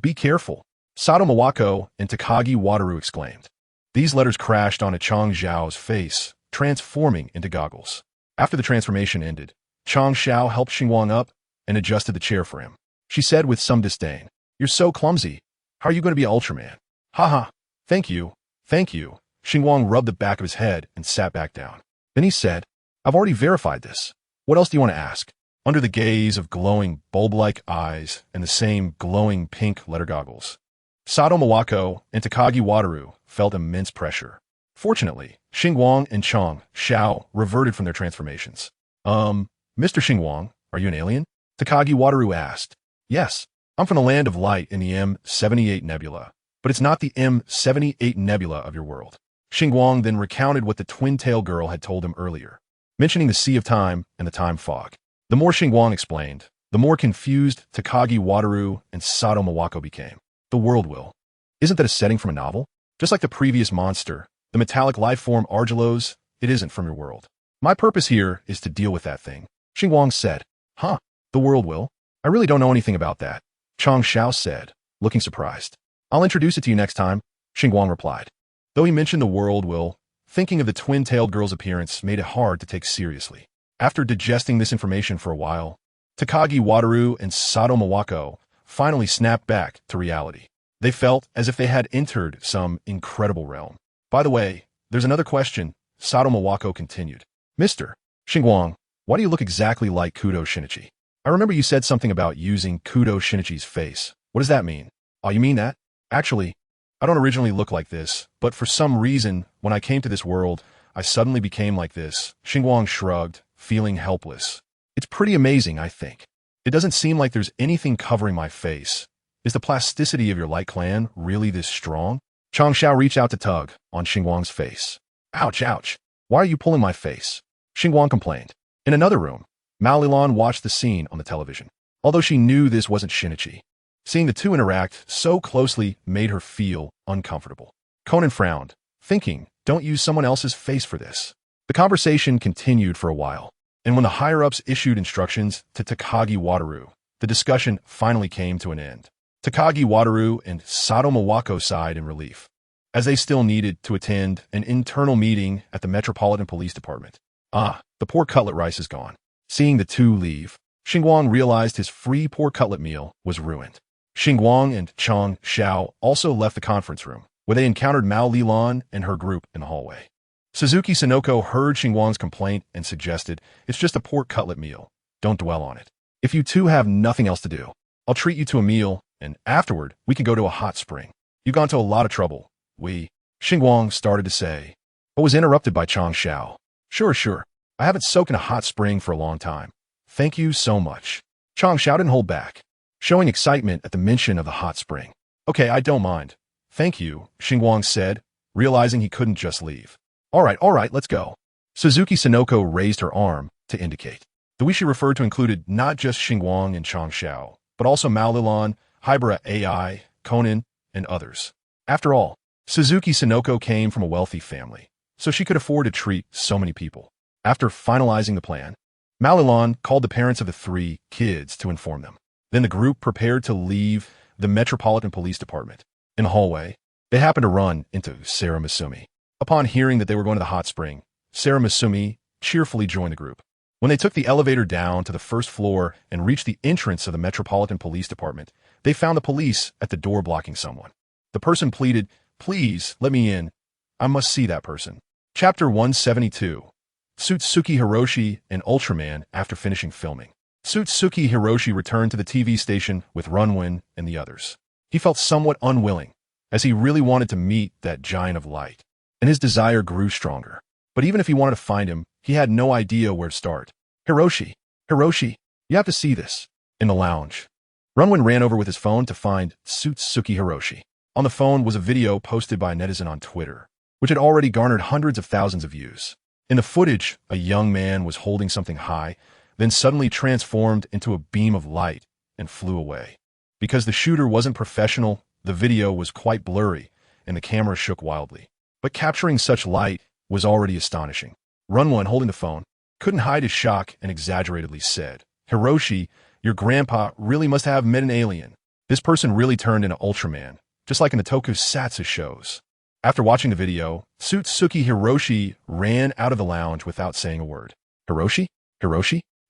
Sato Mawako and Takagi Wataru exclaimed. These letters crashed onto Chang Xiao's face, transforming into goggles. After the transformation ended, Chang Xiao helped Xingguang up and adjusted the chair for him. She said with some disdain, You're so clumsy. How are you going to be Ultraman? Haha, thank you. Xingguang rubbed the back of his head and sat back down. Then he said, I've already verified this. What else do you want to ask? Under the gaze of glowing bulb-like eyes and the same glowing pink letter goggles, Sato Mawako and Takagi Wataru felt immense pressure. Fortunately, Xingguang and Chang Xiao reverted from their transformations. Mr. Xingguang, are you an alien? Takagi Wataru asked. Yes, I'm from the Land of Light in the M78 Nebula, but it's not the M78 Nebula of your world. Xingguang then recounted what the twin-tail girl had told him earlier, mentioning the Sea of Time and the Time Fog. The more Xingguang explained, the more confused Takagi Wataru and Sato Mawako became. The world will. Isn't that a setting from a novel? Just like the previous monster, the metallic life form Argelos, it isn't from your world. My purpose here is to deal with that thing. Xingguang said. Huh, the world will? I really don't know anything about that. Chang Xiao said, looking surprised. I'll introduce it to you next time, Xingguang replied. Though he mentioned the world will, thinking of the twin-tailed girl's appearance made it hard to take seriously. After digesting this information for a while, Takagi Wataru and Sato Mawako finally snapped back to reality. They felt as if they had entered some incredible realm. By the way, there's another question, Sato Mawako continued. Mr. Xingguang, why do you look exactly like Kudo Shinichi? I remember you said something about using Kudo Shinichi's face. What does that mean? Oh, you mean that? Actually, I don't originally look like this, but for some reason, when I came to this world, I suddenly became like this. Xingguang shrugged, feeling helpless. It's pretty amazing, I think. It doesn't seem like there's anything covering my face. Is the plasticity of your light clan really this strong? Chang Xiao reached out to tug on Xingguang's face. Ouch, ouch. Why are you pulling my face? Xingguang complained. In another room, Mao Lilan watched the scene on the television. Although she knew this wasn't Shinichi, seeing the two interact so closely made her feel uncomfortable. Conan frowned, thinking, don't use someone else's face for this. The conversation continued for a while, and when the higher-ups issued instructions to Takagi Wataru, the discussion finally came to an end. Takagi Wataru and Sato Mawako sighed in relief, as they still needed to attend an internal meeting at the Metropolitan Police Department. Ah, the pork cutlet rice is gone. Seeing the two leave, Xingguang realized his free pork cutlet meal was ruined. Xingguang and Chang Xiao also left the conference room, where they encountered Mao Lilan and her group in the hallway. Suzuki Sonoko heard Xingguang's complaint and suggested, it's just a pork cutlet meal. Don't dwell on it. If you two have nothing else to do, I'll treat you to a meal, and afterward, we can go to a hot spring. You've gone to a lot of trouble. Xingguang started to say, but was interrupted by Chang Xiao. Sure. I haven't soaked in a hot spring for a long time. Thank you so much. Chang Xiao didn't hold back, showing excitement at the mention of the hot spring. Okay, I don't mind. Thank you, Xingguang said, realizing he couldn't just leave. All right, let's go. Suzuki Sonoko raised her arm to indicate. The we she referred to included not just Xingguang and Chang Xiao, but also Mao Lilan, Hybera AI, Conan, and others. After all, Suzuki Sonoko came from a wealthy family, so she could afford to treat so many people. After finalizing the plan, Mao Lilan called the parents of the 3 kids to inform them. Then the group prepared to leave the Metropolitan Police Department. In the hallway, they happened to run into Sarah Masumi. Upon hearing that they were going to the hot spring, Sarah Masumi cheerfully joined the group. When they took the elevator down to the first floor and reached the entrance of the Metropolitan Police Department, they found the police at the door blocking someone. The person pleaded, please, let me in. I must see that person. Chapter 172. Suitsuki Hiroshi and Ultraman after finishing filming. Suitsuki Hiroshi returned to the TV station with Runwin and the others. He felt somewhat unwilling, as he really wanted to meet that giant of light, and his desire grew stronger. But even if he wanted to find him, he had no idea where to start. Hiroshi, you have to see this. In the lounge, Runwin ran over with his phone to find Suitsuki Hiroshi. On the phone was a video posted by a netizen on Twitter, which had already garnered hundreds of thousands of views. In the footage, a young man was holding something high, then suddenly transformed into a beam of light and flew away. Because the shooter wasn't professional, the video was quite blurry, and the camera shook wildly. But capturing such light was already astonishing. Runwin, holding the phone, couldn't hide his shock and exaggeratedly said, Hiroshi, your grandpa really must have met an alien. This person really turned into Ultraman, just like in the tokusatsu shows. After watching the video, Suitsuki Hiroshi ran out of the lounge without saying a word. Hiroshi?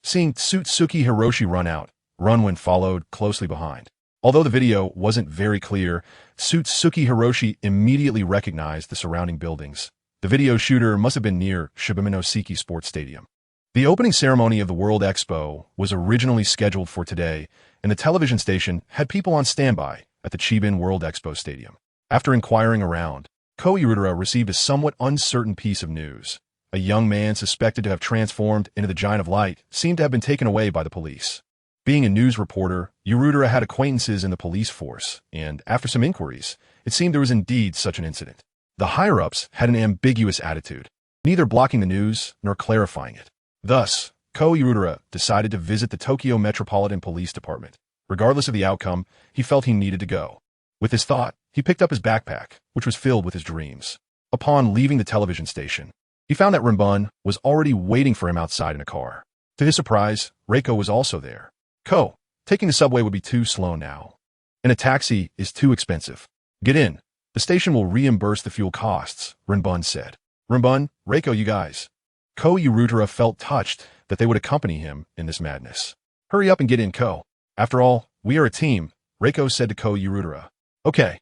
Seeing Suitsuki Hiroshi run out, Runwin followed closely behind. Although the video wasn't very clear, Suitsuki Hiroshi immediately recognized the surrounding buildings. The video shooter must have been near Shibaminoseki Sports Stadium. The opening ceremony of the World Expo was originally scheduled for today, and the television station had people on standby at the Chiban World Expo Stadium. After inquiring around, Ko Urudara received a somewhat uncertain piece of news. A young man suspected to have transformed into the Giant of Light seemed to have been taken away by the police. Being a news reporter, Urudara had acquaintances in the police force, and after some inquiries, it seemed there was indeed such an incident. The higher-ups had an ambiguous attitude, neither blocking the news nor clarifying it. Thus, Ko Urudara decided to visit the Tokyo Metropolitan Police Department. Regardless of the outcome, he felt he needed to go. With this thought, he picked up his backpack, which was filled with his dreams. Upon leaving the television station, he found that Rinbun was already waiting for him outside in a car. To his surprise, Reiko was also there. Ko, taking the subway would be too slow now. And a taxi is too expensive. Get in. The station will reimburse the fuel costs, Rinbun said. Rinbun, Reiko, you guys. Ko Urudara felt touched that they would accompany him in this madness. Hurry up and get in, Ko. After all, we are a team, Reiko said to Ko Urudara. Okay,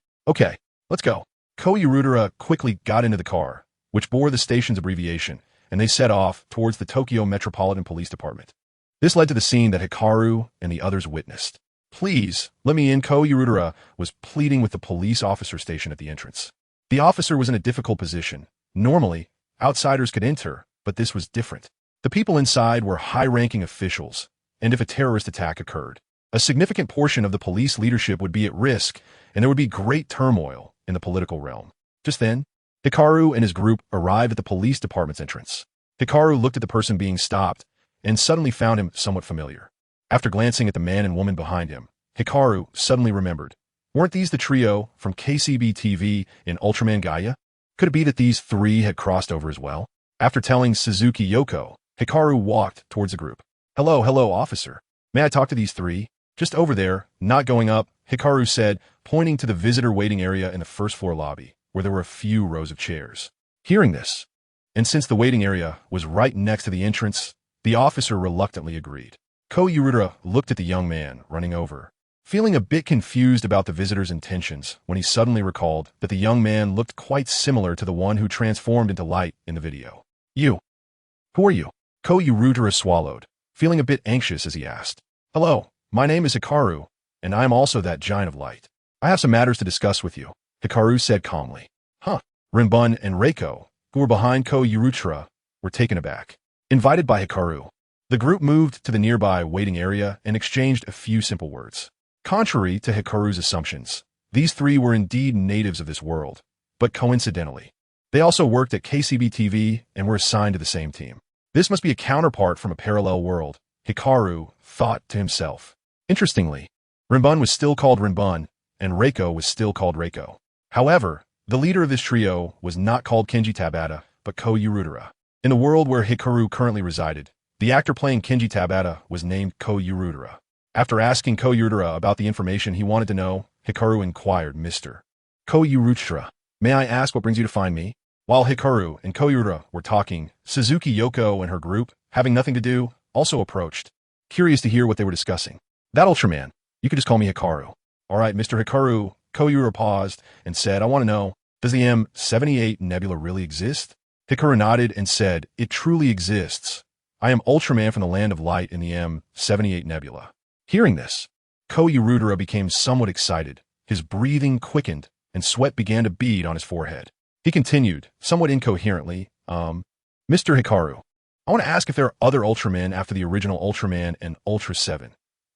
let's go. Ko Urudara quickly got into the car, which bore the station's abbreviation, and they set off towards the Tokyo Metropolitan Police Department. This led to the scene that Hikaru and the others witnessed. Please, let me in, Ko Urudara was pleading with the police officer station at the entrance. The officer was in a difficult position. Normally, outsiders could enter, but this was different. The people inside were high-ranking officials, and if a terrorist attack occurred, a significant portion of the police leadership would be at risk, and there would be great turmoil in the political realm. Just then, Hikaru and his group arrived at the police department's entrance. Hikaru looked at the person being stopped and suddenly found him somewhat familiar. After glancing at the man and woman behind him, Hikaru suddenly remembered. Weren't these the trio from KCB TV in Ultraman Gaia? Could it be that these three had crossed over as well? After telling Suzuki Yoko, Hikaru walked towards the group. Hello, officer. May I talk to these three? Just over there, not going up, Hikaru said, pointing to the visitor waiting area in the first-floor lobby, where there were a few rows of chairs. Hearing this, and since the waiting area was right next to the entrance, the officer reluctantly agreed. Ko Yurura looked at the young man running over, feeling a bit confused about the visitor's intentions when he suddenly recalled that the young man looked quite similar to the one who transformed into light in the video. You. Who are you? Ko Yurura swallowed, feeling a bit anxious as he asked. Hello, my name is Hikaru, and I am also that giant of light. I have some matters to discuss with you, Hikaru said calmly. Huh. Rinbun and Reiko, who were behind Ko Yurura, were taken aback. Invited by Hikaru, the group moved to the nearby waiting area and exchanged a few simple words. Contrary to Hikaru's assumptions, these three were indeed natives of this world, but coincidentally, they also worked at KCB TV and were assigned to the same team. This must be a counterpart from a parallel world, Hikaru thought to himself. Interestingly, Rinbun was still called Rinbun, and Reiko was still called Reiko. However, the leader of this trio was not called Kenji Tabata, but Ko Yurura. In the world where Hikaru currently resided, the actor playing Kenji Tabata was named Ko Yurura. After asking Ko Yurura about the information he wanted to know, Hikaru inquired, Mr. Ko Yurura, may I ask what brings you to find me? While Hikaru and Ko Yurura were talking, Suzuki Yoko and her group, having nothing to do, also approached, curious to hear what they were discussing. That Ultraman. You could just call me Hikaru. All right, Mr. Hikaru, Ko Yurura paused and said, I want to know, does the M78 nebula really exist? Hikaru nodded and said, it truly exists. I am Ultraman from the land of light in the M78 nebula. Hearing this, Ko Yurura became somewhat excited. His breathing quickened and sweat began to bead on his forehead. He continued, somewhat incoherently, Mr. Hikaru, I want to ask if there are other Ultramen after the original Ultraman and Ultra 7.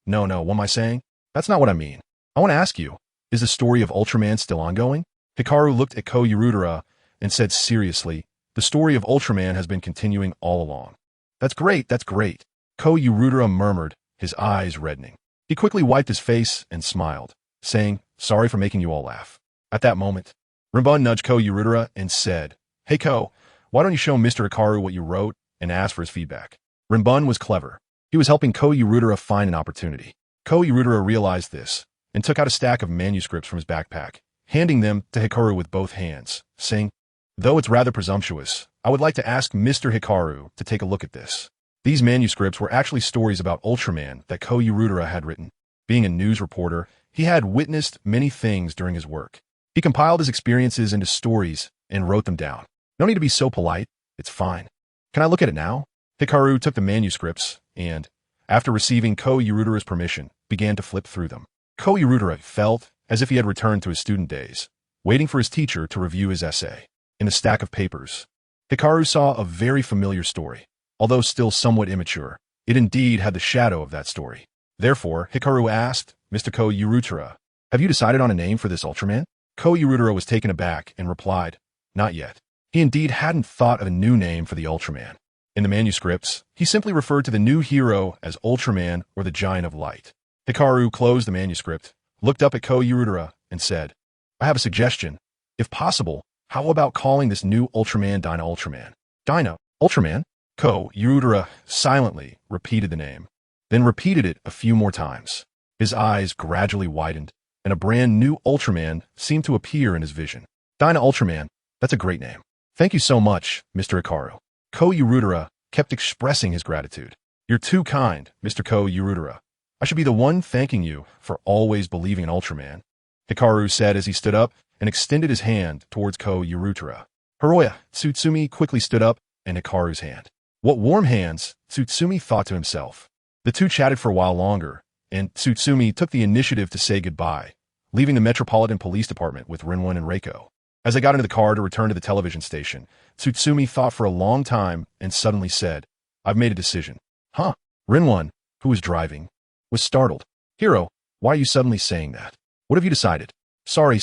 No, what am I saying? That's not what I mean. I want to ask you, is the story of Ultraman still ongoing? Hikaru looked at Ko Yurura and said seriously, the story of Ultraman has been continuing all along. That's great. Ko Yurura murmured, his eyes reddening. He quickly wiped his face and smiled, saying, sorry for making you all laugh. At that moment, Rinbun nudged Ko Yurura and said, Hey Ko, why don't you show Mr. Hikaru what you wrote and ask for his feedback? Rinbun was clever. He was helping Ko Yurura find an opportunity. Ko Yurura realized this and took out a stack of manuscripts from his backpack, handing them to Hikaru with both hands, saying, though it's rather presumptuous, I would like to ask Mr. Hikaru to take a look at this. These manuscripts were actually stories about Ultraman that Ko Yurura had written. Being a news reporter, he had witnessed many things during his work. He compiled his experiences into stories and wrote them down. No need to be so polite. It's fine. Can I look at it now? Hikaru took the manuscripts and, after receiving Ko Yurura's permission, began to flip through them. Ko Yurura felt as if he had returned to his student days, waiting for his teacher to review his essay. In the stack of papers, Hikaru saw a very familiar story. Although still somewhat immature, it indeed had the shadow of that story. Therefore, Hikaru asked, Mr. Ko Yurura, have you decided on a name for this Ultraman? Ko Yurura was taken aback and replied, not yet. He indeed hadn't thought of a new name for the Ultraman. In the manuscripts, he simply referred to the new hero as Ultraman or the Giant of Light. Hikaru closed the manuscript, looked up at Ko Yurura, and said, I have a suggestion. If possible, how about calling this new Ultraman Dyna Ultraman? Dyna Ultraman? Ko Yurura silently repeated the name, then repeated it a few more times. His eyes gradually widened, and a brand new Ultraman seemed to appear in his vision. Dyna Ultraman, that's a great name. Thank you so much, Mr. Hikaru. Ko Yurura kept expressing his gratitude. You're too kind, Mr. Ko Yurura. I should be the one thanking you for always believing in Ultraman. Hikaru said as he stood up and extended his hand towards Ko Yurura. Hiroya, Tsutsumi quickly stood up and Hikaru's hand. What warm hands, Tsutsumi thought to himself. The two chatted for a while longer, and Tsutsumi took the initiative to say goodbye, leaving the Metropolitan Police Department with Rinwon and Reiko. As they got into the car to return to the television station, Tsutsumi thought for a long time and suddenly said, "I've made a decision." Huh? Rinwon, who was driving, was startled. "Hiro, why are you suddenly saying that? What have you decided?" Sorry.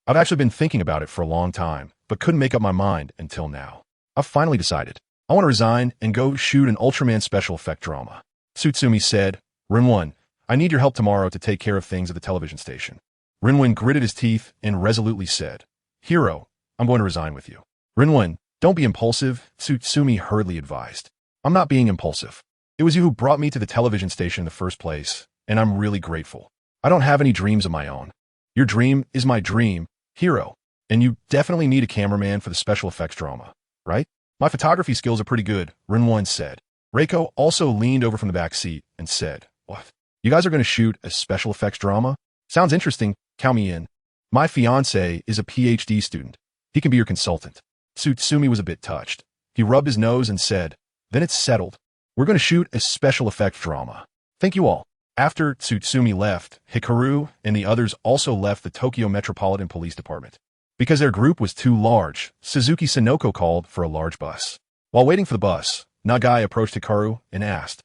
I've actually been thinking about it for a long time, but couldn't make up my mind until now. I've finally decided. I want to resign and go shoot an Ultraman special effect drama. Tsutsumi said, "Rinwon, I need your help tomorrow to take care of things at the television station." Rinwon gritted his teeth and resolutely said, "Hiro, I'm going to resign with you." "Rinwon, don't be impulsive," Tsutsumi hurriedly advised. "I'm not being impulsive. It was you who brought me to the television station in the first place, and I'm really grateful. I don't have any dreams of my own. Your dream is my dream, Hiro, and you definitely need a cameraman for the special effects drama, right?" "My photography skills are pretty good," Rinwon said. Reiko also leaned over from the back seat and said, "What? You guys are going to shoot a special effects drama? Sounds interesting. Count me in. My fiancé is a PhD student. He can be your consultant." Tsutsumi was a bit touched. He rubbed his nose and said, "Then it's settled. We're going to shoot a special effects drama. Thank you all." After Tsutsumi left, Hikaru and the others also left the Tokyo Metropolitan Police Department. Because their group was too large, Suzuki Sonoko called for a large bus. While waiting for the bus, Nagai approached Hikaru and asked,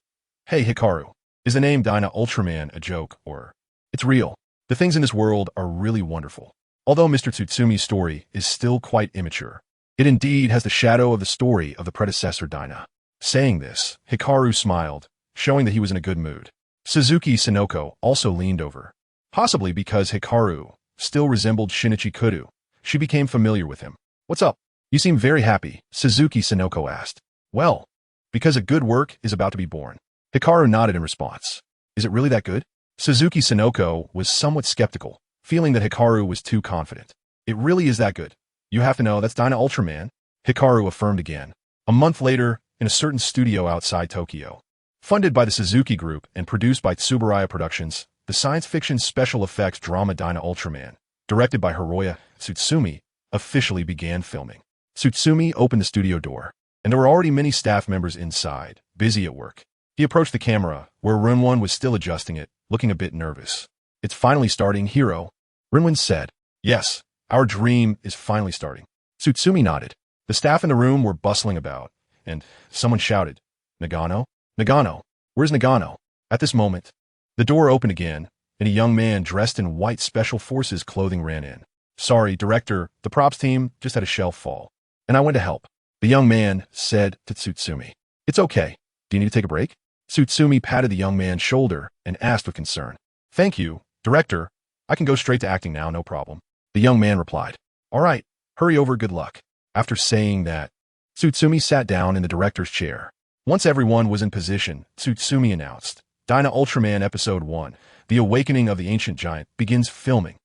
"Hey Hikaru, is the name Dyna Ultraman a joke or..." "It's real. The things in this world are really wonderful. Although Mr. Tsutsumi's story is still quite immature, it indeed has the shadow of the story of the predecessor Dyna." Saying this, Hikaru smiled, showing that he was in a good mood. Suzuki Sonoko also leaned over. Possibly because Hikaru still resembled Shinichi Kudo, she became familiar with him. "What's up? You seem very happy," Suzuki Sonoko asked. "Well, because a good work is about to be born." Hikaru nodded in response. "Is it really that good?" Suzuki Sonoko was somewhat skeptical, feeling that Hikaru was too confident. "It really is that good. You have to know that's Dyna Ultraman," Hikaru affirmed again. A month later, in a certain studio outside Tokyo, funded by the Suzuki Group and produced by Tsuburaya Productions, the science fiction special effects drama Dyna Ultraman, directed by Hiroya Tsutsumi, officially began filming. Tsutsumi opened the studio door, and there were already many staff members inside, busy at work. He approached the camera, where Rinwon was still adjusting it, looking a bit nervous. "It's finally starting, Hiro," Rinwon said. "Yes, our dream is finally starting." Tsutsumi nodded. The staff in the room were bustling about, and someone shouted, "Nagano? Nagano? Where's Nagano?" At this moment, the door opened again, and a young man dressed in white Special Forces clothing ran in. "Sorry, director, the props team just had a shelf fall, and I went to help," the young man said to Tsutsumi. "It's okay. Do you need to take a break?" Tsutsumi patted the young man's shoulder and asked with concern. "Thank you, director. I can go straight to acting now, no problem," the young man replied. "All right, hurry over, good luck." After saying that, Tsutsumi sat down in the director's chair. Once everyone was in position, Tsutsumi announced, "Dyna Ultraman Episode 1, The Awakening of the Ancient Giant, begins filming."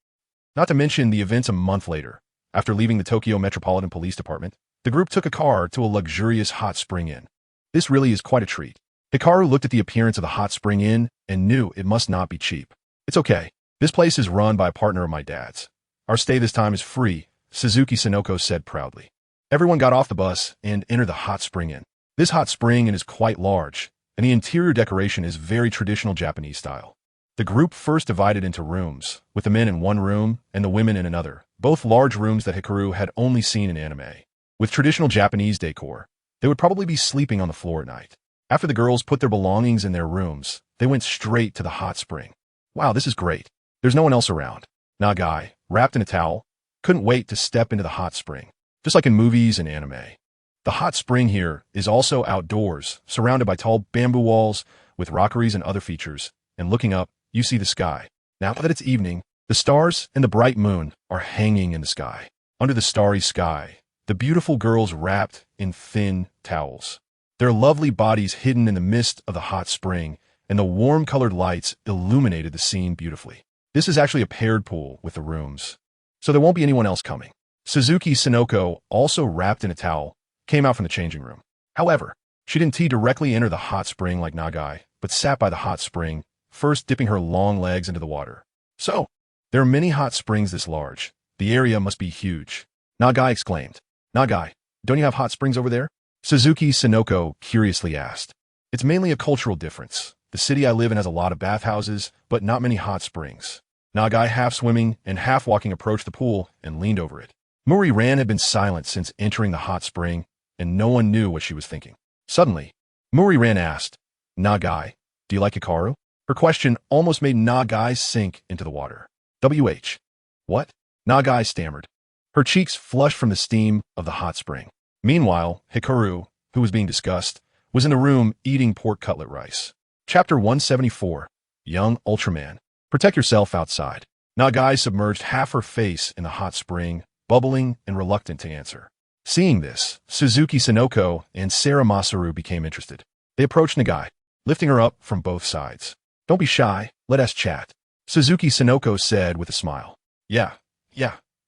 Not to mention the events a month later. After leaving the Tokyo Metropolitan Police Department, the group took a car to a luxurious hot spring inn. This really is quite a treat. Hikaru looked at the appearance of the hot spring inn and knew it must not be cheap. "It's okay. This place is run by a partner of my dad's. Our stay this time is free," Suzuki Sonoko said proudly. Everyone got off the bus and entered the hot spring inn. This hot spring inn is quite large, and the interior decoration is very traditional Japanese style. The group first divided into rooms, with the men in one room and the women in another, both large rooms that Hikaru had only seen in anime. With traditional Japanese decor, they would probably be sleeping on the floor at night. After the girls put their belongings in their rooms, they went straight to the hot spring. "Wow, this is great. There's no one else around." Nagai, wrapped in a towel, couldn't wait to step into the hot spring, just like in movies and anime. The hot spring here is also outdoors, surrounded by tall bamboo walls with rockeries and other features, and looking up, you see the sky. Now that it's evening, the stars and the bright moon are hanging in the sky. Under the starry sky, the beautiful girls wrapped in thin towels. Their lovely bodies hidden in the mist of the hot spring, and the warm-colored lights illuminated the scene beautifully. This is actually a paired pool with the rooms, so there won't be anyone else coming. Suzuki Sonoko, also wrapped in a towel, came out from the changing room. However, she didn't directly enter the hot spring like Nagai, but sat by the hot spring, first dipping her long legs into the water. "So, there are many hot springs this large. The area must be huge," Nagai exclaimed. "Nagai, don't you have hot springs over there?" Suzuki Sonoko curiously asked. "It's mainly a cultural difference. The city I live in has a lot of bathhouses, but not many hot springs." Nagai, half swimming and half walking, approached the pool and leaned over it. Muri Ran had been silent since entering the hot spring, and no one knew what she was thinking. Suddenly, Muri Ran asked, Nagai, do you like Hikaru? Her question almost made Nagai sink into the water. WH. What? Nagai stammered. Her cheeks flushed from the steam of the hot spring. Meanwhile, Hikaru, who was being discussed, was in the room eating pork cutlet rice. Chapter 174. Young Ultraman. Protect yourself outside. Nagai submerged half her face in the hot spring, bubbling and reluctant to answer. Seeing this, Suzuki Sonoko and Sarah Masaru became interested. They approached Nagai, lifting her up from both sides. Don't be shy, let us chat. Suzuki Sonoko said with a smile. Yeah,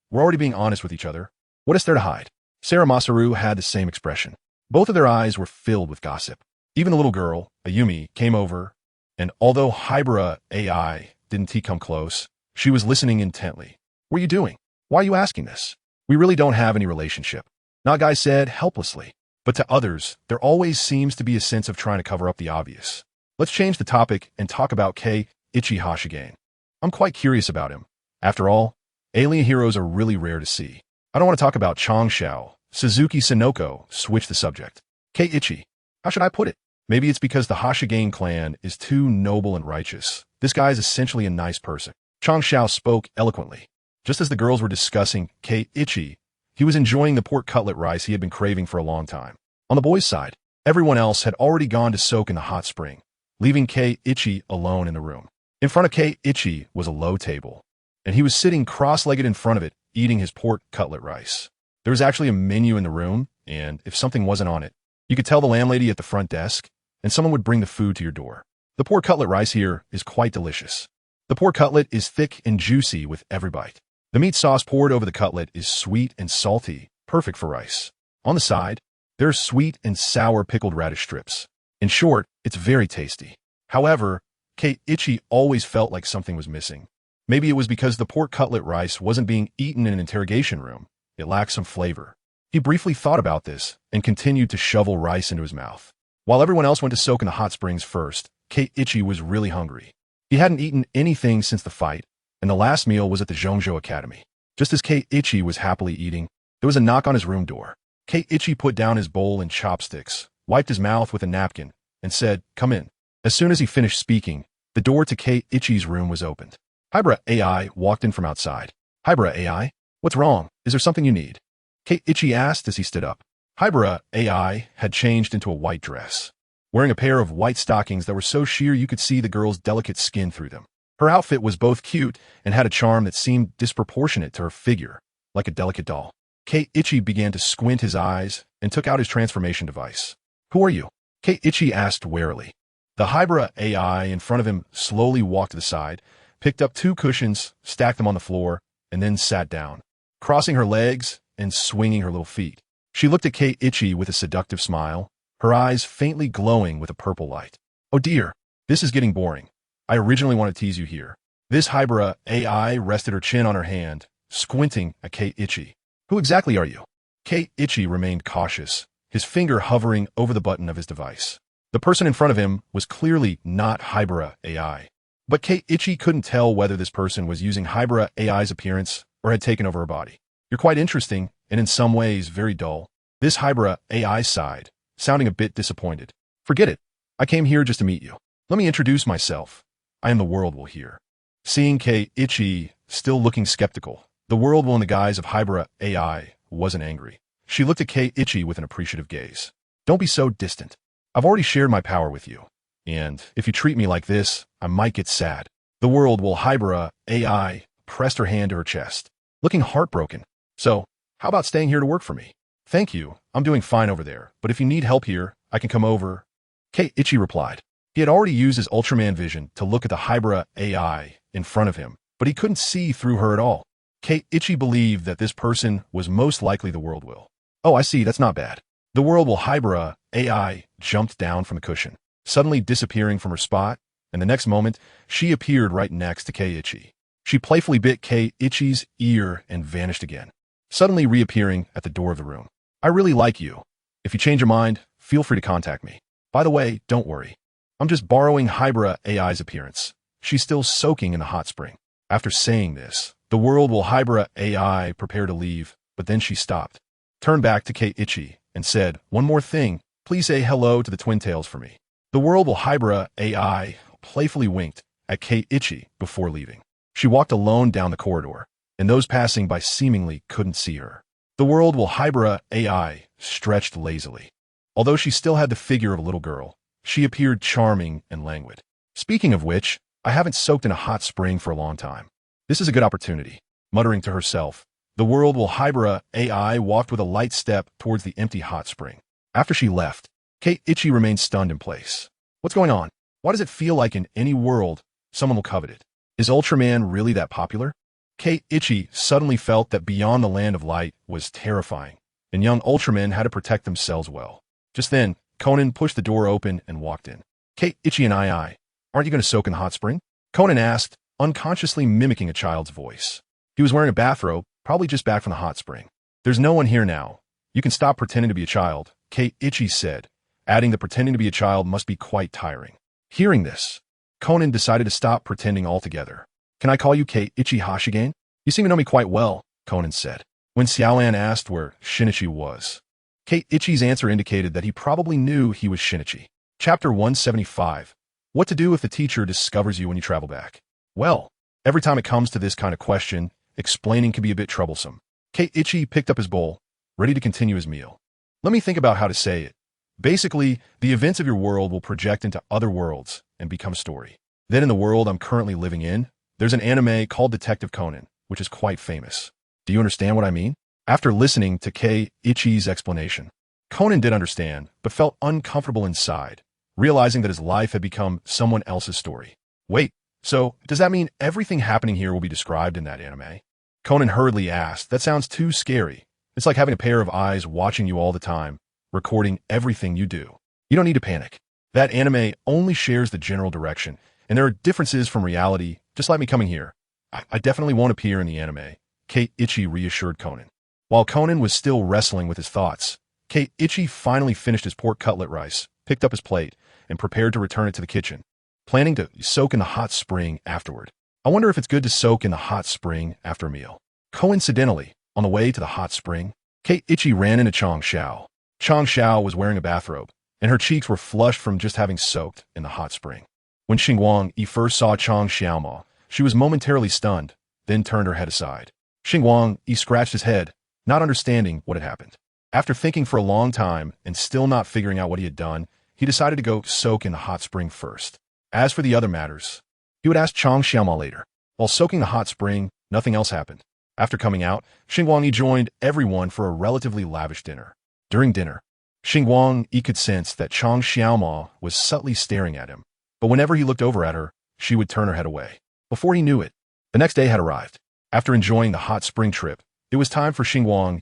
we're already being honest with each other. What is there to hide? Sarah Masaru had the same expression. Both of their eyes were filled with gossip. Even the little girl, Ayumi, came over, and although Hybera AI didn't come close, she was listening intently. What are you doing? Why are you asking this? We really don't have any relationship, Nagai said helplessly. But to others, there always seems to be a sense of trying to cover up the obvious. Let's change the topic and talk about Keiichi Hashigane. I'm quite curious about him. After all, alien heroes are really rare to see. I don't want to talk about Changshao. Suzuki Sonoko switched the subject. Keiichi, how should I put it? Maybe it's because the Hashigane clan is too noble and righteous. This guy is essentially a nice person. Changshao spoke eloquently. Just as the girls were discussing Keiichi, he was enjoying the pork cutlet rice he had been craving for a long time. On the boys' side, everyone else had already gone to soak in the hot spring, leaving Keiichi alone in the room. In front of Keiichi was a low table, and he was sitting cross-legged in front of it, eating his pork cutlet rice. There was actually a menu in the room, and if something wasn't on it, you could tell the landlady at the front desk, and someone would bring the food to your door. The pork cutlet rice here is quite delicious. The pork cutlet is thick and juicy with every bite. The meat sauce poured over the cutlet is sweet and salty, perfect for rice. On the side, there are sweet and sour pickled radish strips. In short, it's very tasty. However, Keiichi always felt like something was missing. Maybe it was because the pork cutlet rice wasn't being eaten in an interrogation room. It lacked some flavor. He briefly thought about this and continued to shovel rice into his mouth. While everyone else went to soak in the hot springs first, Keiichi was really hungry. He hadn't eaten anything since the fight, and the last meal was at the Zhongzhou Academy. Just as Keiichi was happily eating, there was a knock on his room door. Keiichi put down his bowl and chopsticks, wiped his mouth with a napkin, and said, "Come in." As soon as he finished speaking, the door to Keiichi's room was opened. Hybera AI walked in from outside. Hybera AI, what's wrong? Is there something you need? Keiichi asked as he stood up. Hybera AI had changed into a white dress, wearing a pair of white stockings that were so sheer you could see the girl's delicate skin through them. Her outfit was both cute and had a charm that seemed disproportionate to her figure, like a delicate doll. Keiichi began to squint his eyes and took out his transformation device. Who are you? Keiichi asked warily. The Hybera AI in front of him slowly walked to the side, picked up 2 cushions, stacked them on the floor, and then sat down, crossing her legs and swinging her little feet. She looked at Keiichi with a seductive smile, her eyes faintly glowing with a purple light. Oh dear, this is getting boring. I originally wanted to tease you here. This Hybera AI rested her chin on her hand, squinting at Keiichi. Who exactly are you? Keiichi remained cautious, his finger hovering over the button of his device. The person in front of him was clearly not Hybera AI. But Keiichi couldn't tell whether this person was using Hybera AI's appearance or had taken over her body. You're quite interesting, and in some ways very dull. This Hybera AI sighed, sounding a bit disappointed. Forget it. I came here just to meet you. Let me introduce myself. I am the Worldwell here. Seeing Keiichi still looking skeptical, the Worldwell in the guise of Hybera AI wasn't angry. She looked at Keiichi with an appreciative gaze. Don't be so distant. I've already shared my power with you, and if you treat me like this, I might get sad. The Worldwell Hybera AI pressed her hand to her chest, looking heartbroken. So, how about staying here to work for me? Thank you, I'm doing fine over there, but if you need help here, I can come over. Keiichi replied. He had already used his Ultraman vision to look at the Hybera AI in front of him, but he couldn't see through her at all. Keiichi believed that this person was most likely the Worldwell. Oh, I see, that's not bad. The Worldwell Hybera AI jumped down from the cushion, suddenly disappearing from her spot, and the next moment, she appeared right next to Keiichi. She playfully bit Keiichi's ear and vanished again, suddenly reappearing at the door of the room. I really like you. If you change your mind, feel free to contact me. By the way, don't worry. I'm just borrowing Hybera AI's appearance. She's still soaking in the hot spring. After saying this, the Worldwell Hybera AI prepared to leave, but then she stopped, turned back to Keiichi, and said, "One more thing, please say hello to the twin tails for me." The world will Hybra AI playfully winked at Keiichi before leaving. She walked alone down the corridor, and those passing by seemingly couldn't see her. The world will Hybra AI stretched lazily. Although she still had the figure of a little girl, she appeared charming and languid. Speaking of which, I haven't soaked in a hot spring for a long time. This is a good opportunity. Muttering to herself, the world will Hybra AI walked with a light step towards the empty hot spring. After she left, Keiichi remained stunned in place. What's going on? Why does it feel like in any world, someone will covet it? Is Ultraman really that popular? Keiichi suddenly felt that beyond the land of light was terrifying, and young Ultramen had to protect themselves well. Just then, Conan pushed the door open and walked in. Keiichi and aren't you going to soak in the hot spring? Conan asked, unconsciously mimicking a child's voice. He was wearing a bathrobe, probably just back from the hot spring. There's no one here now. You can stop pretending to be a child, Keiichi said, adding that pretending to be a child must be quite tiring. Hearing this, Conan decided to stop pretending altogether. Can I call you Keiichi Hashigain? You seem to know me quite well, Conan said. When Xiaolan asked where Shinichi was, Keiichi's answer indicated that he probably knew he was Shinichi. Chapter 175. What to do if the teacher discovers you when you travel back? Well, every time it comes to this kind of question, explaining can be a bit troublesome. Keiichi picked up his bowl, ready to continue his meal. Let me think about how to say it. Basically, the events of your world will project into other worlds and become a story. Then in the world I'm currently living in, there's an anime called Detective Conan, which is quite famous. Do you understand what I mean? After listening to Keiichi's explanation, Conan did understand, but felt uncomfortable inside, realizing that his life had become someone else's story. Wait, so does that mean everything happening here will be described in that anime? Conan hurriedly asked, that sounds too scary. It's like having a pair of eyes watching you all the time, recording everything you do. You don't need to panic. That anime only shares the general direction, and there are differences from reality, just like me coming here. I definitely won't appear in the anime, Keiichi reassured Conan. While Conan was still wrestling with his thoughts, Keiichi finally finished his pork cutlet rice, picked up his plate, and prepared to return it to the kitchen, planning to soak in the hot spring afterward. I wonder if it's good to soak in the hot spring after a meal. Coincidentally, on the way to the hot spring, Keiichi ran into Chang Xiao. Chang Xiao was wearing a bathrobe, and her cheeks were flushed from just having soaked in the hot spring. When Xingguang first saw Chang Xiaoma, she was momentarily stunned, then turned her head aside. Xingguang scratched his head, not understanding what had happened. After thinking for a long time and still not figuring out what he had done, he decided to go soak in the hot spring first. As for the other matters, he would ask Chang Xiaoma later. While soaking the hot spring, nothing else happened. After coming out, Xingguang joined everyone for a relatively lavish dinner. During dinner, Xingguang could sense that Chang Xiaoma was subtly staring at him, but whenever he looked over at her, she would turn her head away. Before he knew it, the next day had arrived. After enjoying the hot spring trip, it was time for Xingguang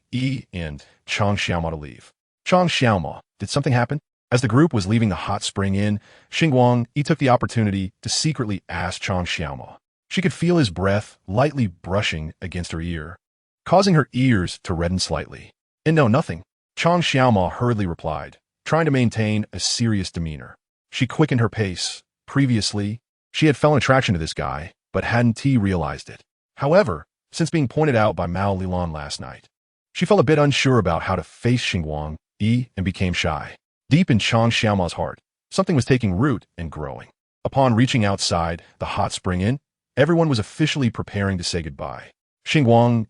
and Chang Xiaoma to leave. Chang Xiaoma, did something happen? As the group was leaving the hot spring inn, Xingguang took the opportunity to secretly ask Chang Xiaoma. She could feel his breath lightly brushing against her ear, causing her ears to redden slightly. And no, nothing. Chang Xiaoma hurriedly replied, trying to maintain a serious demeanor. She quickened her pace. Previously, she had felt attraction to this guy, but hadn't realized it. However, since being pointed out by Mao Lilan last night, she felt a bit unsure about how to face Xingguang and became shy. Deep in Chang Xiaoma's heart, something was taking root and growing. Upon reaching outside the hot spring inn, everyone was officially preparing to say goodbye. Xingguang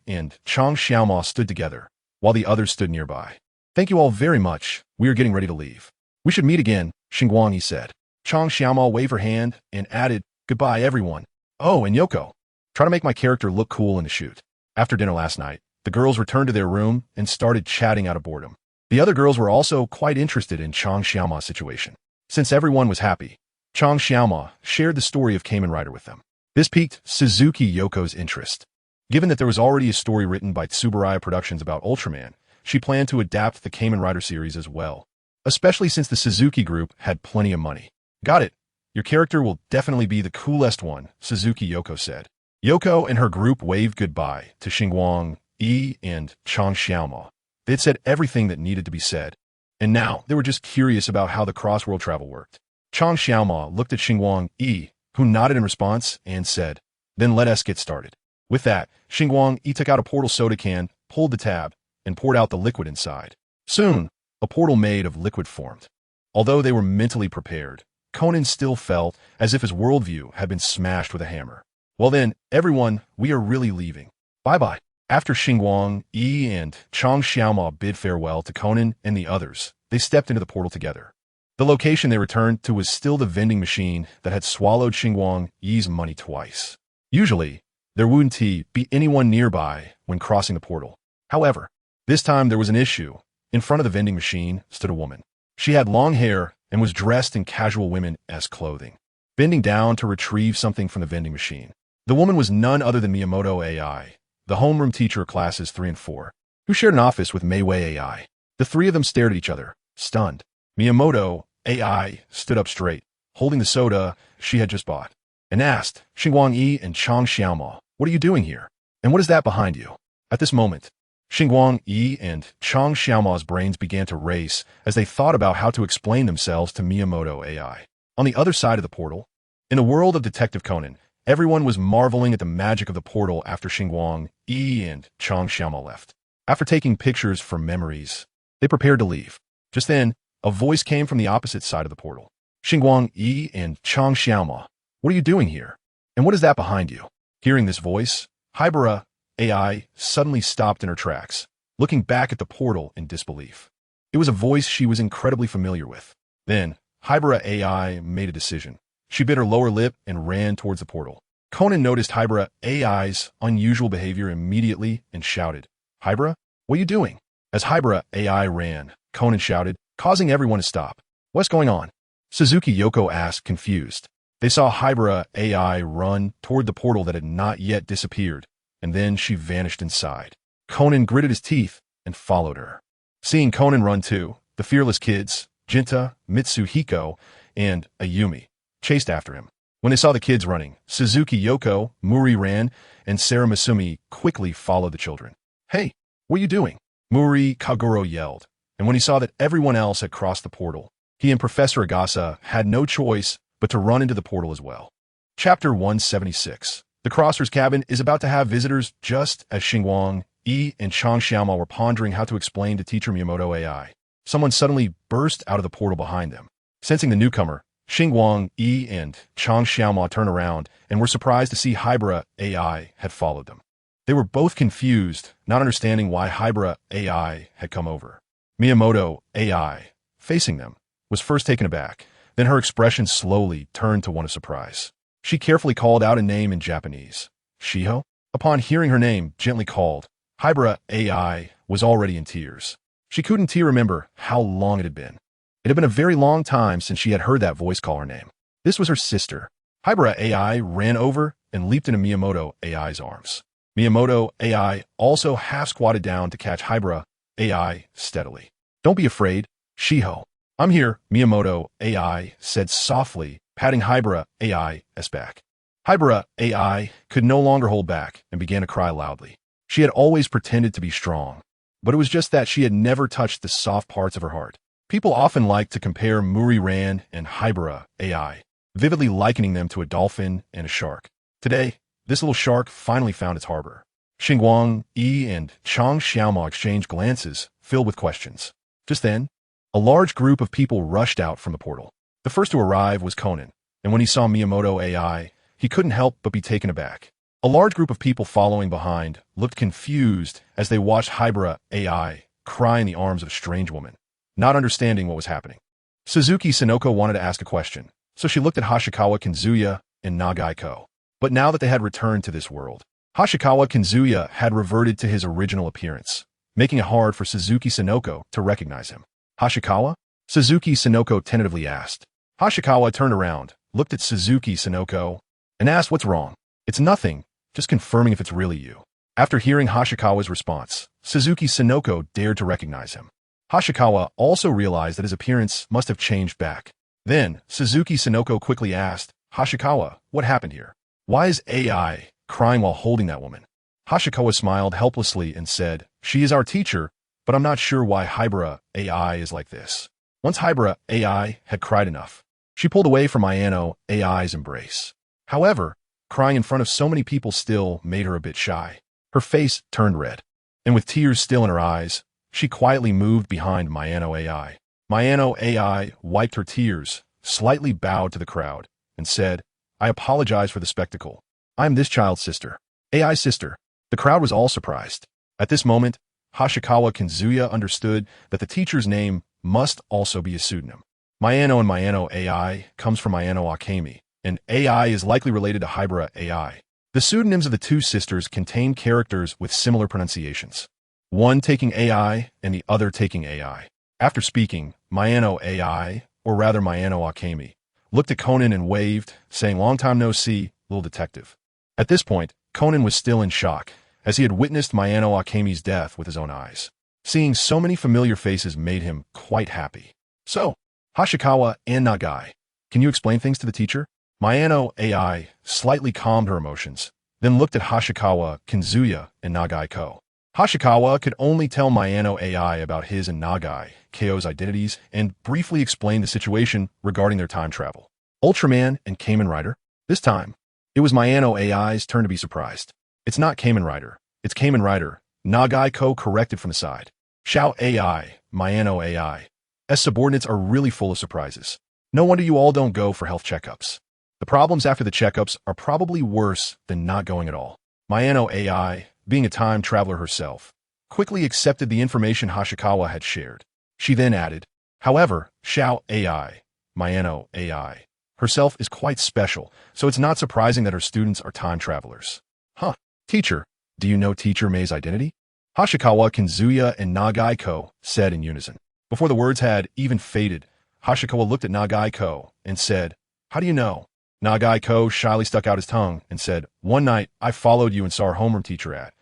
and Chang Xiaoma stood together, while the others stood nearby. Thank you all very much. We are getting ready to leave. We should meet again, Xingguang said. Chang Xiaoma waved her hand and added, goodbye everyone. Oh, and Yoko. Try to make my character look cool in the shoot. After dinner last night, the girls returned to their room and started chatting out of boredom. The other girls were also quite interested in Chang Xiaoma's situation. Since everyone was happy, Chang Xiaoma shared the story of Kamen Rider with them. This piqued Suzuki Yoko's interest. Given that there was already a story written by Tsuburaya Productions about Ultraman, she planned to adapt the Kamen Rider series as well, especially since the Suzuki group had plenty of money. Got it. Your character will definitely be the coolest one, Suzuki Yoko said. Yoko and her group waved goodbye to Xingguang and Chang Xiaoma. They had said everything that needed to be said, and now they were just curious about how the cross-world travel worked. Chang Xiaoma looked at Xingguang who nodded in response and said, then let us get started. With that, Xingguang took out a portal soda can, pulled the tab, and poured out the liquid inside. Soon, a portal made of liquid formed. Although they were mentally prepared, Conan still felt as if his worldview had been smashed with a hammer. Well then, everyone, we are really leaving. Bye-bye. After Xingguang, Yi, and Chang Xiaoma bid farewell to Conan and the others, they stepped into the portal together. The location they returned to was still the vending machine that had swallowed Xingguang Yi's money twice. Usually, there wouldn't be anyone nearby when crossing the portal. However, this time there was an issue. In front of the vending machine stood a woman. She had long hair and was dressed in casual women-esque clothing, bending down to retrieve something from the vending machine. The woman was none other than Miyamoto AI, the homeroom teacher of classes 3 and 4, who shared an office with Meiwei AI. The three of them stared at each other, stunned. Miyamoto AI stood up straight, holding the soda she had just bought, and asked, Xingguang Yi and Chang Xiaoma, what are you doing here? And what is that behind you? At this moment, Xingguang Yi and Chang Xiaoma's brains began to race as they thought about how to explain themselves to Miyamoto AI. On the other side of the portal, in the world of Detective Conan, everyone was marveling at the magic of the portal after Xingguang Yi and Chang Xiaoma left. After taking pictures for memories, they prepared to leave. Just then, a voice came from the opposite side of the portal. Xingguang Yi and Chang Xiaoma, what are you doing here? And what is that behind you? Hearing this voice, Hybera AI suddenly stopped in her tracks, looking back at the portal in disbelief. It was a voice she was incredibly familiar with. Then, Hybera AI made a decision. She bit her lower lip and ran towards the portal. Conan noticed Hybera AI's unusual behavior immediately and shouted, Hybera, what are you doing? As Hybera AI ran, Conan shouted, causing everyone to stop. What's going on? Suzuki Yoko asked, confused. They saw Hybera AI run toward the portal that had not yet disappeared, and then she vanished inside. Conan gritted his teeth and followed her. Seeing Conan run too, the fearless kids, Jinta, Mitsuhiko, and Ayumi, chased after him. When they saw the kids running, Suzuki Yoko, Muri ran, and Sarah Masumi quickly followed the children. Hey, what are you doing? Muri Kaguro yelled, and when he saw that everyone else had crossed the portal, he and Professor Agasa had no choice but to run into the portal as well. Chapter 176. The Crosser's cabin is about to have visitors just as Xingguang Yi and Chang Xiaoma were pondering how to explain to teacher Miyamoto AI. Someone suddenly burst out of the portal behind them. Sensing the newcomer, Xingguang Yi and Chang Xiaoma turned around and were surprised to see Hybera AI had followed them. They were both confused, not understanding why Hybera AI had come over. Miyamoto AI, facing them, was first taken aback. Then her expression slowly turned to one of surprise. She carefully called out a name in Japanese. Shiho? Upon hearing her name gently called, Hybera AI was already in tears. She couldn't remember how long it had been. It had been a very long time since she had heard that voice call her name. This was her sister. Hybera AI ran over and leaped into Miyamoto AI's arms. Miyamoto AI also half-squatted down to catch Hybera AI steadily. Don't be afraid, Shiho. I'm here, Miyamoto AI said softly, patting Hybera AI's back. Hybera AI could no longer hold back and began to cry loudly. She had always pretended to be strong, but it was just that she had never touched the soft parts of her heart. People often like to compare Muri Ran and Hybera AI, vividly likening them to a dolphin and a shark. Today, this little shark finally found its harbor. Xingguang Yi and Chang Xiaoma exchanged glances filled with questions. Just then, a large group of people rushed out from the portal. The first to arrive was Conan, and when he saw Miyamoto AI, he couldn't help but be taken aback. A large group of people following behind looked confused as they watched Hybera AI cry in the arms of a strange woman, not understanding what was happening. Suzuki Sonoko wanted to ask a question, so she looked at Hashikawa Kinzuya and Nagaiko. But now that they had returned to this world, Hashikawa Kinzuya had reverted to his original appearance, making it hard for Suzuki Sonoko to recognize him. Hashikawa? Suzuki Sonoko tentatively asked. Hashikawa turned around, looked at Suzuki Sonoko, and asked what's wrong. It's nothing, just confirming if it's really you. After hearing Hashikawa's response, Suzuki Sonoko dared to recognize him. Hashikawa also realized that his appearance must have changed back. Then, Suzuki Sonoko quickly asked, Hashikawa, what happened here? Why is AI crying while holding that woman? Hashikawa smiled helplessly and said, she is our teacher, but I'm not sure why Hybera AI is like this. Once Hybera AI had cried enough, she pulled away from Ayano AI's embrace. However, crying in front of so many people still made her a bit shy. Her face turned red. and with tears still in her eyes, she quietly moved behind Mayano AI. Mayano AI wiped her tears, slightly bowed to the crowd, and said, "I apologize for the spectacle. I am this child's sister. AI's sister." The crowd was all surprised. At this moment, Hashikawa Kinzuya understood that the teacher's name must also be a pseudonym. Mayano and Mayano AI comes from Mayano Akemi, and AI is likely related to Hybera AI. The pseudonyms of the two sisters contain characters with similar pronunciations, one taking AI and the other taking AI. After speaking, Mayano AI, or rather Mayano Akemi, looked at Conan and waved, saying, "Long time no see, little detective." At this point, Conan was still in shock, as he had witnessed Mayano Akemi's death with his own eyes. Seeing so many familiar faces made him quite happy. "So, Hashikawa and Nagai, can you explain things to the teacher?" Mayano AI slightly calmed her emotions, then looked at Hashikawa, Kinzuya, and Nagai Ko. Hashikawa could only tell Mayano AI about his and Nagai Ko's identities and briefly explain the situation regarding their time travel. Ultraman and Kamen Rider? This time, it was Mayano AI's turn to be surprised. "It's not Kamen Rider, it's Kamen Rider," Nagai Ko corrected from the side. "Xiao AI, Mayano AI. As subordinates are really full of surprises. No wonder you all don't go for health checkups. The problems after the checkups are probably worse than not going at all." Mayano AI, being a time traveler herself, quickly accepted the information Hashikawa had shared. She then added, "However, Xiao AI, Mayano AI, herself is quite special, so it's not surprising that her students are time travelers." "Huh. Teacher, do you know Teacher Mei's identity?" Hashikawa, Kinzuya, and Nagai Ko said in unison. Before the words had even faded, Hashikawa looked at Nagai Ko and said, "How do you know?" Nagai Ko shyly stuck out his tongue and said, "One night, I followed you and saw our homeroom teacher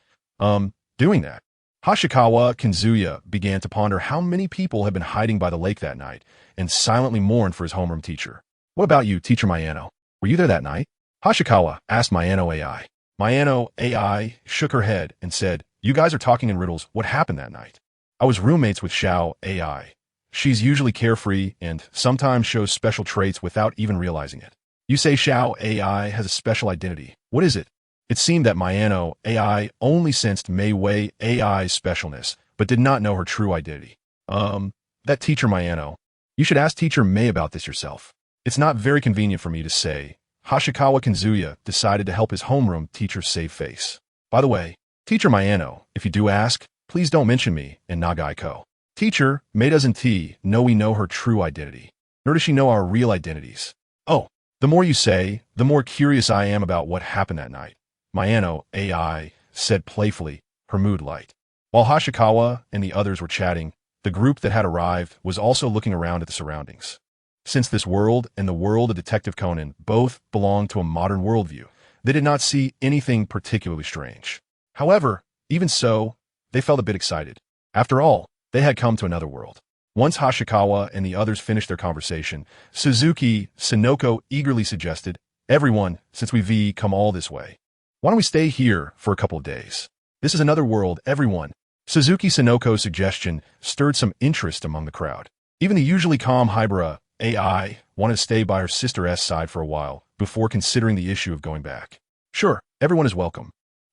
doing that." Hashikawa Kinzuya began to ponder how many people had been hiding by the lake that night and silently mourned for his homeroom teacher. "What about you, Teacher Mayano? Were you there that night?" Hashikawa asked Mayano AI. Mayano AI shook her head and said, "You guys are talking in riddles. What happened that night?" "I was roommates with Xiao AI. She's usually carefree and sometimes shows special traits without even realizing it." "You say Xiao AI has a special identity. What is it?" It seemed that Mayano AI only sensed Mei Wei AI's specialness, but did not know her true identity. That Teacher Mayano. You should ask Teacher Mei about this yourself. It's not very convenient for me to say." Hashikawa Kinzuya decided to help his homeroom teacher save face. "By the way, Teacher Mayano, if you do ask, please don't mention me and Nagai Ko. Teacher Mei doesn't know we know her true identity, nor does she know our real identities." "Oh. The more you say, the more curious I am about what happened that night," Mayano AI said playfully, her mood light. While Hashikawa and the others were chatting, the group that had arrived was also looking around at the surroundings. Since this world and the world of Detective Conan both belonged to a modern worldview, they did not see anything particularly strange. However, even so, they felt a bit excited. After all, they had come to another world. Once Hashikawa and the others finished their conversation, Suzuki Sonoko eagerly suggested, "Everyone, since we've come all this way, why don't we stay here for a couple of days? This is another world, everyone." Suzuki Sonoko's suggestion stirred some interest among the crowd. Even the usually calm Hybera AI wanted to stay by her sister's side for a while before considering the issue of going back. "Sure, everyone is welcome."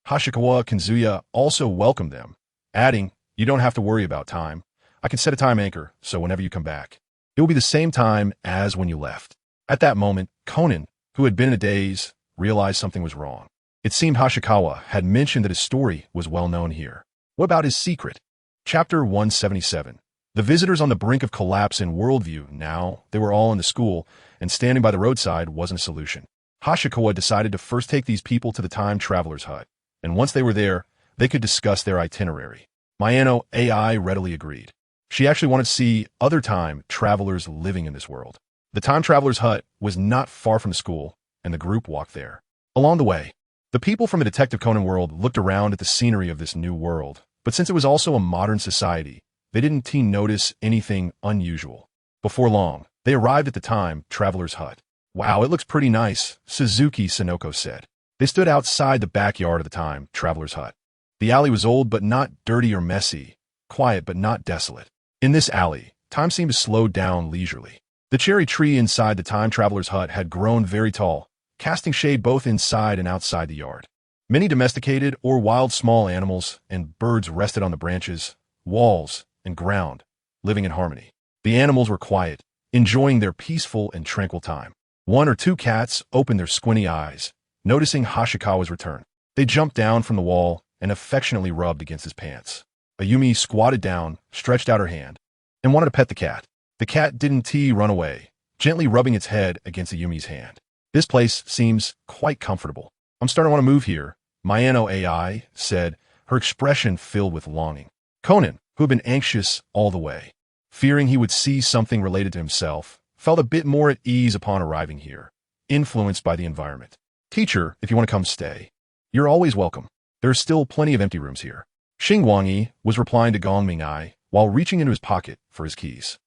Hashikawa Kinzuya also welcomed them, adding, "You don't have to worry about time. I can set a time anchor, so whenever you come back, it will be the same time as when you left." At that moment, Conan, who had been in a daze, realized something was wrong. It seemed Hashikawa had mentioned that his story was well known here. What about his secret? Chapter 177. The visitors on the brink of collapse in worldview. Now, they were all in the school, and standing by the roadside wasn't a solution. Hashikawa decided to first take these people to the time traveler's hut, and once they were there, they could discuss their itinerary. Mayano AI readily agreed. She actually wanted to see other time travelers living in this world. The time traveler's hut was not far from the school, and the group walked there. Along the way, the people from the Detective Conan world looked around at the scenery of this new world, but since it was also a modern society, they didn't notice anything unusual. Before long, they arrived at the time traveler's hut. "Wow, it looks pretty nice," Suzuki Sonoko said. They stood outside the backyard of the time traveler's hut. The alley was old but not dirty or messy, quiet but not desolate. In this alley, time seemed to slow down leisurely. The cherry tree inside the time traveler's hut had grown very tall, casting shade both inside and outside the yard. Many domesticated or wild small animals and birds rested on the branches, walls, and ground, living in harmony. The animals were quiet, enjoying their peaceful and tranquil time. One or two cats opened their squinty eyes, noticing Hashikawa's return. They jumped down from the wall and affectionately rubbed against his pants. Ayumi squatted down, stretched out her hand, and wanted to pet the cat. The cat didn't run away, gently rubbing its head against Ayumi's hand. This place seems quite comfortable. I'm starting to want to move here, Mayano AI said, her expression filled with longing. Conan, who had been anxious all the way, fearing he would see something related to himself, felt a bit more at ease upon arriving here, influenced by the environment. Teacher, if you want to come stay, you're always welcome. There are still plenty of empty rooms here. Xingguang was replying to Gong Ming'ai while reaching into his pocket for his keys.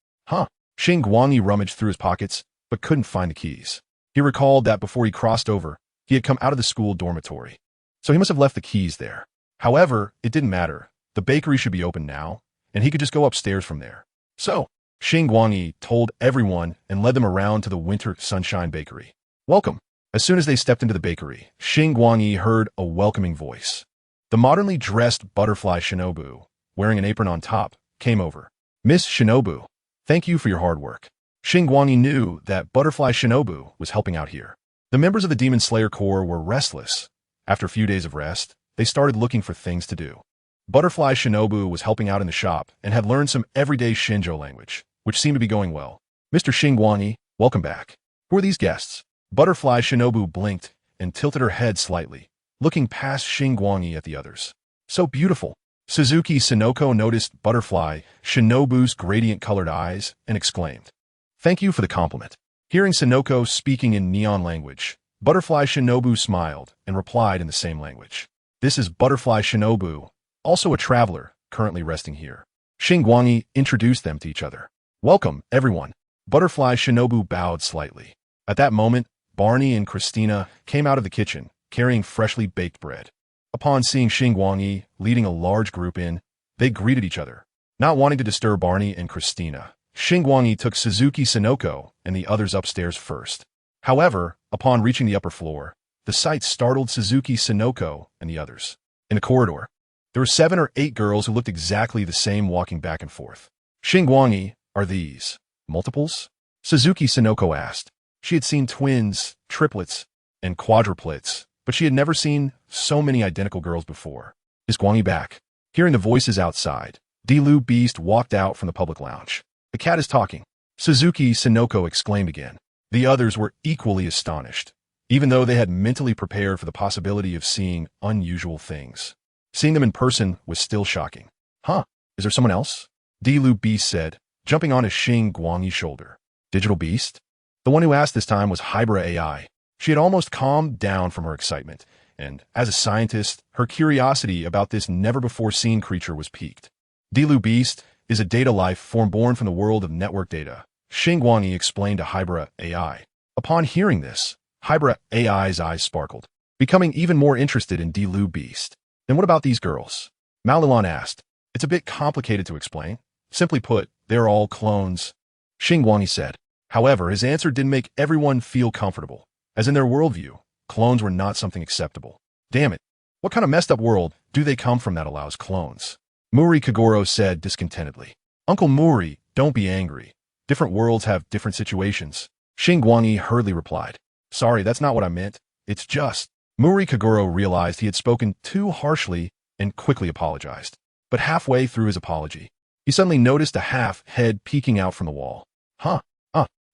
Xingguang rummaged through his pockets, but couldn't find the keys. He recalled that before he crossed over, he had come out of the school dormitory, so he must have left the keys there. However, it didn't matter. The bakery should be open now, and he could just go upstairs from there. So, Xingguang told everyone and led them around to the Winter Sunshine Bakery. Welcome. As soon as they stepped into the bakery, Xingguang heard a welcoming voice. The modernly dressed butterfly Shinobu, wearing an apron on top, came over. Miss Shinobu, thank you for your hard work. Xingguang knew that Butterfly Shinobu was helping out here. The members of the Demon Slayer Corps were restless. After a few days of rest, they started looking for things to do. Butterfly Shinobu was helping out in the shop and had learned some everyday Shinjo language, which seemed to be going well. Mr. Xingguang, welcome back. Who are these guests? Butterfly Shinobu blinked and tilted her head slightly, looking past Xingguang at the others. So beautiful. Suzuki Sonoko noticed Butterfly Shinobu's gradient-colored eyes and exclaimed, "Thank you for the compliment." Hearing Sonoko speaking in neon language, Butterfly Shinobu smiled and replied in the same language. This is Butterfly Shinobu, also a traveler, currently resting here. Xingguang introduced them to each other. Welcome, everyone. Butterfly Shinobu bowed slightly. At that moment, Barney and Christina came out of the kitchen, carrying freshly baked bread. Upon seeing Xingguang leading a large group in, they greeted each other. Not wanting to disturb Barney and Christina, Xingguang took Suzuki Sonoko and the others upstairs first. However, upon reaching the upper floor, the sight startled Suzuki Sonoko and the others. In the corridor, there were 7 or 8 girls who looked exactly the same walking back and forth. Xingguang, are these multiples? Suzuki Sonoko asked. She had seen twins, triplets, and quadruplets, but she had never seen so many identical girls before. Is Guanyi back? Hearing the voices outside, Dilu Beast walked out from the public lounge. The cat is talking. Suzuki Sonoko exclaimed again. The others were equally astonished, even though they had mentally prepared for the possibility of seeing unusual things. Seeing them in person was still shocking. Is there someone else? Dilu Beast said, jumping onto Xingguang's shoulder. Digital Beast? The one who asked this time was Hybra AI. She had almost calmed down from her excitement, and, as a scientist, her curiosity about this never-before-seen creature was piqued. Dilu Beast is a data life form born from the world of network data, Xingguang explained to Hybra AI. Upon hearing this, Hybra AI's eyes sparkled, becoming even more interested in Dilu Beast. Then what about these girls? Malilon asked. It's a bit complicated to explain. Simply put, they're all clones, Xingguang said. However, his answer didn't make everyone feel comfortable, as in their worldview, clones were not something acceptable. Damn it. What kind of messed up world do they come from that allows clones? Muri Kagoro said discontentedly. Uncle Muri, don't be angry. Different worlds have different situations. Xingguang hurriedly replied. Sorry, that's not what I meant. It's just. Muri Kagoro realized he had spoken too harshly and quickly apologized. But halfway through his apology, he suddenly noticed a half-head peeking out from the wall.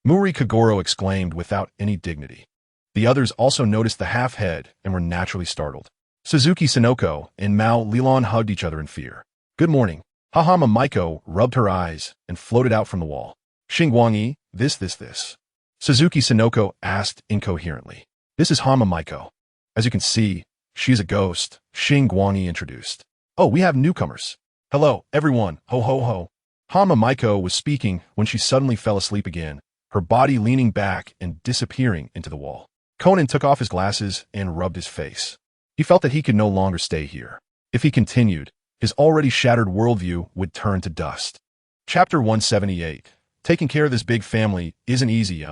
Muri Kagoro exclaimed without any dignity. The others also noticed the half-head and were naturally startled. Suzuki Sonoko and Mao Lilon hugged each other in fear. Good morning. Hahama Maiko rubbed her eyes and floated out from the wall. Xingguang, this. Suzuki Sonoko asked incoherently. This is Hama Maiko. As you can see, she is a ghost, Xingguang introduced. Oh, we have newcomers. Hello, everyone, ho ho ho. Hama Maiko was speaking when she suddenly fell asleep again, her body leaning back and disappearing into the wall. Conan took off his glasses and rubbed his face. He felt that he could no longer stay here. If he continued, his already shattered worldview would turn to dust. Chapter 178. Taking care of this big family isn't easy,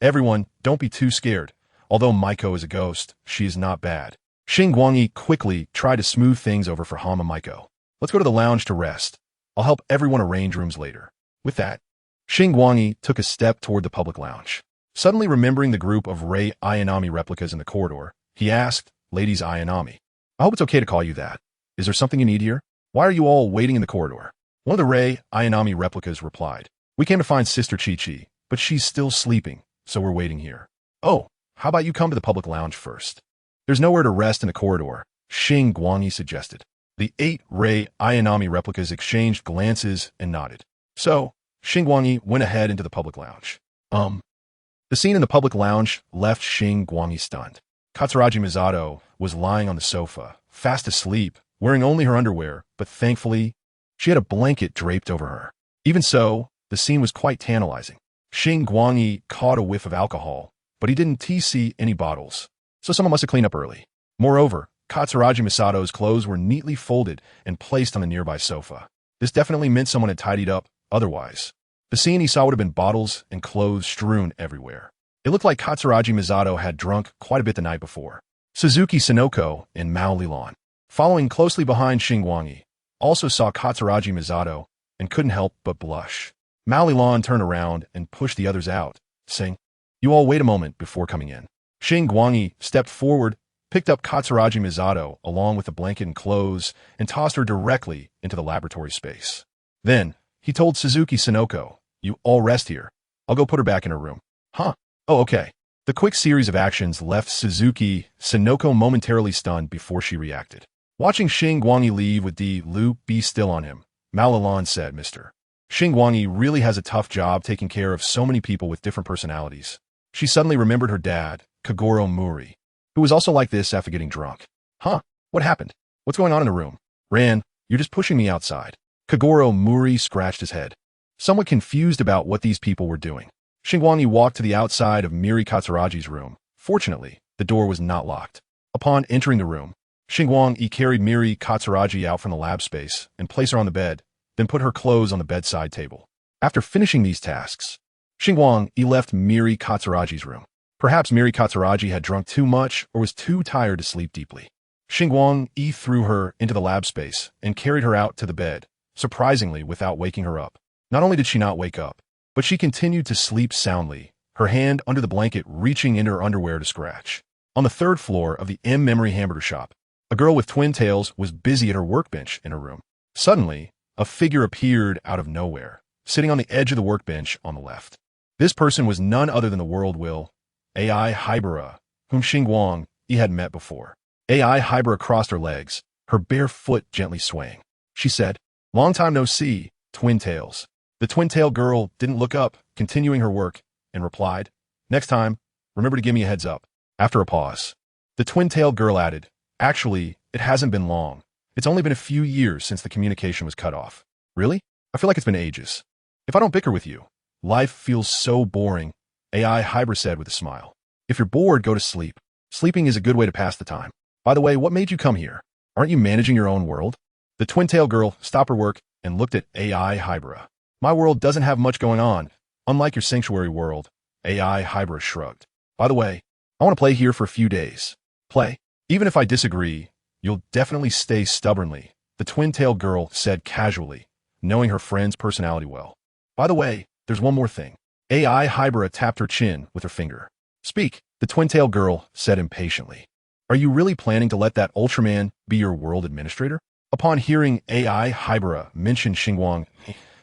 Everyone, don't be too scared. Although Maiko is a ghost, she is not bad. Xingguang quickly tried to smooth things over for Hama Maiko. Let's go to the lounge to rest. I'll help everyone arrange rooms later. With that, Xingguang took a step toward the public lounge. Suddenly remembering the group of Rei Ayanami replicas in the corridor, he asked, Ladies Ayanami, I hope it's okay to call you that. Is there something you need here? Why are you all waiting in the corridor? One of the Rei Ayanami replicas replied, We came to find Sister Chi-Chi, but she's still sleeping, so we're waiting here. Oh, how about you come to the public lounge first? There's nowhere to rest in the corridor, Xingguang suggested. The 8 Rei Ayanami replicas exchanged glances and nodded. So, Xingguang went ahead into the public lounge. The scene in the public lounge left Xingguang stunned. Katsuragi Misato was lying on the sofa, fast asleep, wearing only her underwear, but thankfully, she had a blanket draped over her. Even so, the scene was quite tantalizing. Xingguang caught a whiff of alcohol, but he didn't see any bottles, so someone must have cleaned up early. Moreover, Katsuragi Misato's clothes were neatly folded and placed on the nearby sofa. This definitely meant someone had tidied up, otherwise. The scene he saw would have been bottles and clothes strewn everywhere. It looked like Katsuragi Misato had drunk quite a bit the night before. Suzuki Sonoko and Mao Lilan, following closely behind Xingguang, also saw Katsuragi Misato and couldn't help but blush. Mao Lilan turned around and pushed the others out, saying, You all wait a moment before coming in. Xingguang stepped forward, picked up Katsuragi Misato along with the blanket and clothes, and tossed her directly into the laboratory space. Then, he told Suzuki Sonoko, You all rest here. I'll go put her back in her room. Huh? Oh, okay. The quick series of actions left Suzuki Sonoko momentarily stunned before she reacted. Watching Xingguang leave with the loop be still on him, Mao Lilan said, Mr. Xingguang really has a tough job taking care of so many people with different personalities. She suddenly remembered her dad, Kagoro Muri, who was also like this after getting drunk. Huh? What happened? What's going on in the room? Ran, you're just pushing me outside. Kagoro Muri scratched his head, somewhat confused about what these people were doing. Xingguang walked to the outside of Miri Katsuragi's room. Fortunately, the door was not locked. Upon entering the room, Xingguang carried Miri Katsuragi out from the lab space and placed her on the bed, then put her clothes on the bedside table. After finishing these tasks, Xingguang left Miri Katsuragi's room. Perhaps Miri Katsuragi had drunk too much or was too tired to sleep deeply. Xingguang threw her into the lab space and carried her out to the bed, surprisingly without waking her up. Not only did she not wake up, but she continued to sleep soundly, her hand under the blanket reaching into her underwear to scratch. On the 3rd floor of the M-Memory hamburger shop, a girl with twin tails was busy at her workbench in her room. Suddenly, a figure appeared out of nowhere, sitting on the edge of the workbench on the left. This person was none other than the world will, AI Hybera, whom Xingguang had met before. AI Hybera crossed her legs, her bare foot gently swaying. She said, Long time no see, twin tails. The twin-tail girl didn't look up, continuing her work, and replied, Next time, remember to give me a heads up. After a pause, the twin-tail girl added, Actually, it hasn't been long. It's only been a few years since the communication was cut off. Really? I feel like it's been ages. If I don't bicker with you, life feels so boring, AI Hybrid said with a smile. If you're bored, go to sleep. Sleeping is a good way to pass the time. By the way, what made you come here? Aren't you managing your own world? The twin-tail girl stopped her work and looked at AI Hybera. My world doesn't have much going on, unlike your sanctuary world, AI Hybera shrugged. By the way, I want to play here for a few days. Play. Even if I disagree, you'll definitely stay stubbornly, the twin-tail girl said casually, knowing her friend's personality well. By the way, there's one more thing. AI Hybera tapped her chin with her finger. Speak, the twin-tail girl said impatiently. Are you really planning to let that Ultraman be your world administrator? Upon hearing AI Hybera mention Xingguang,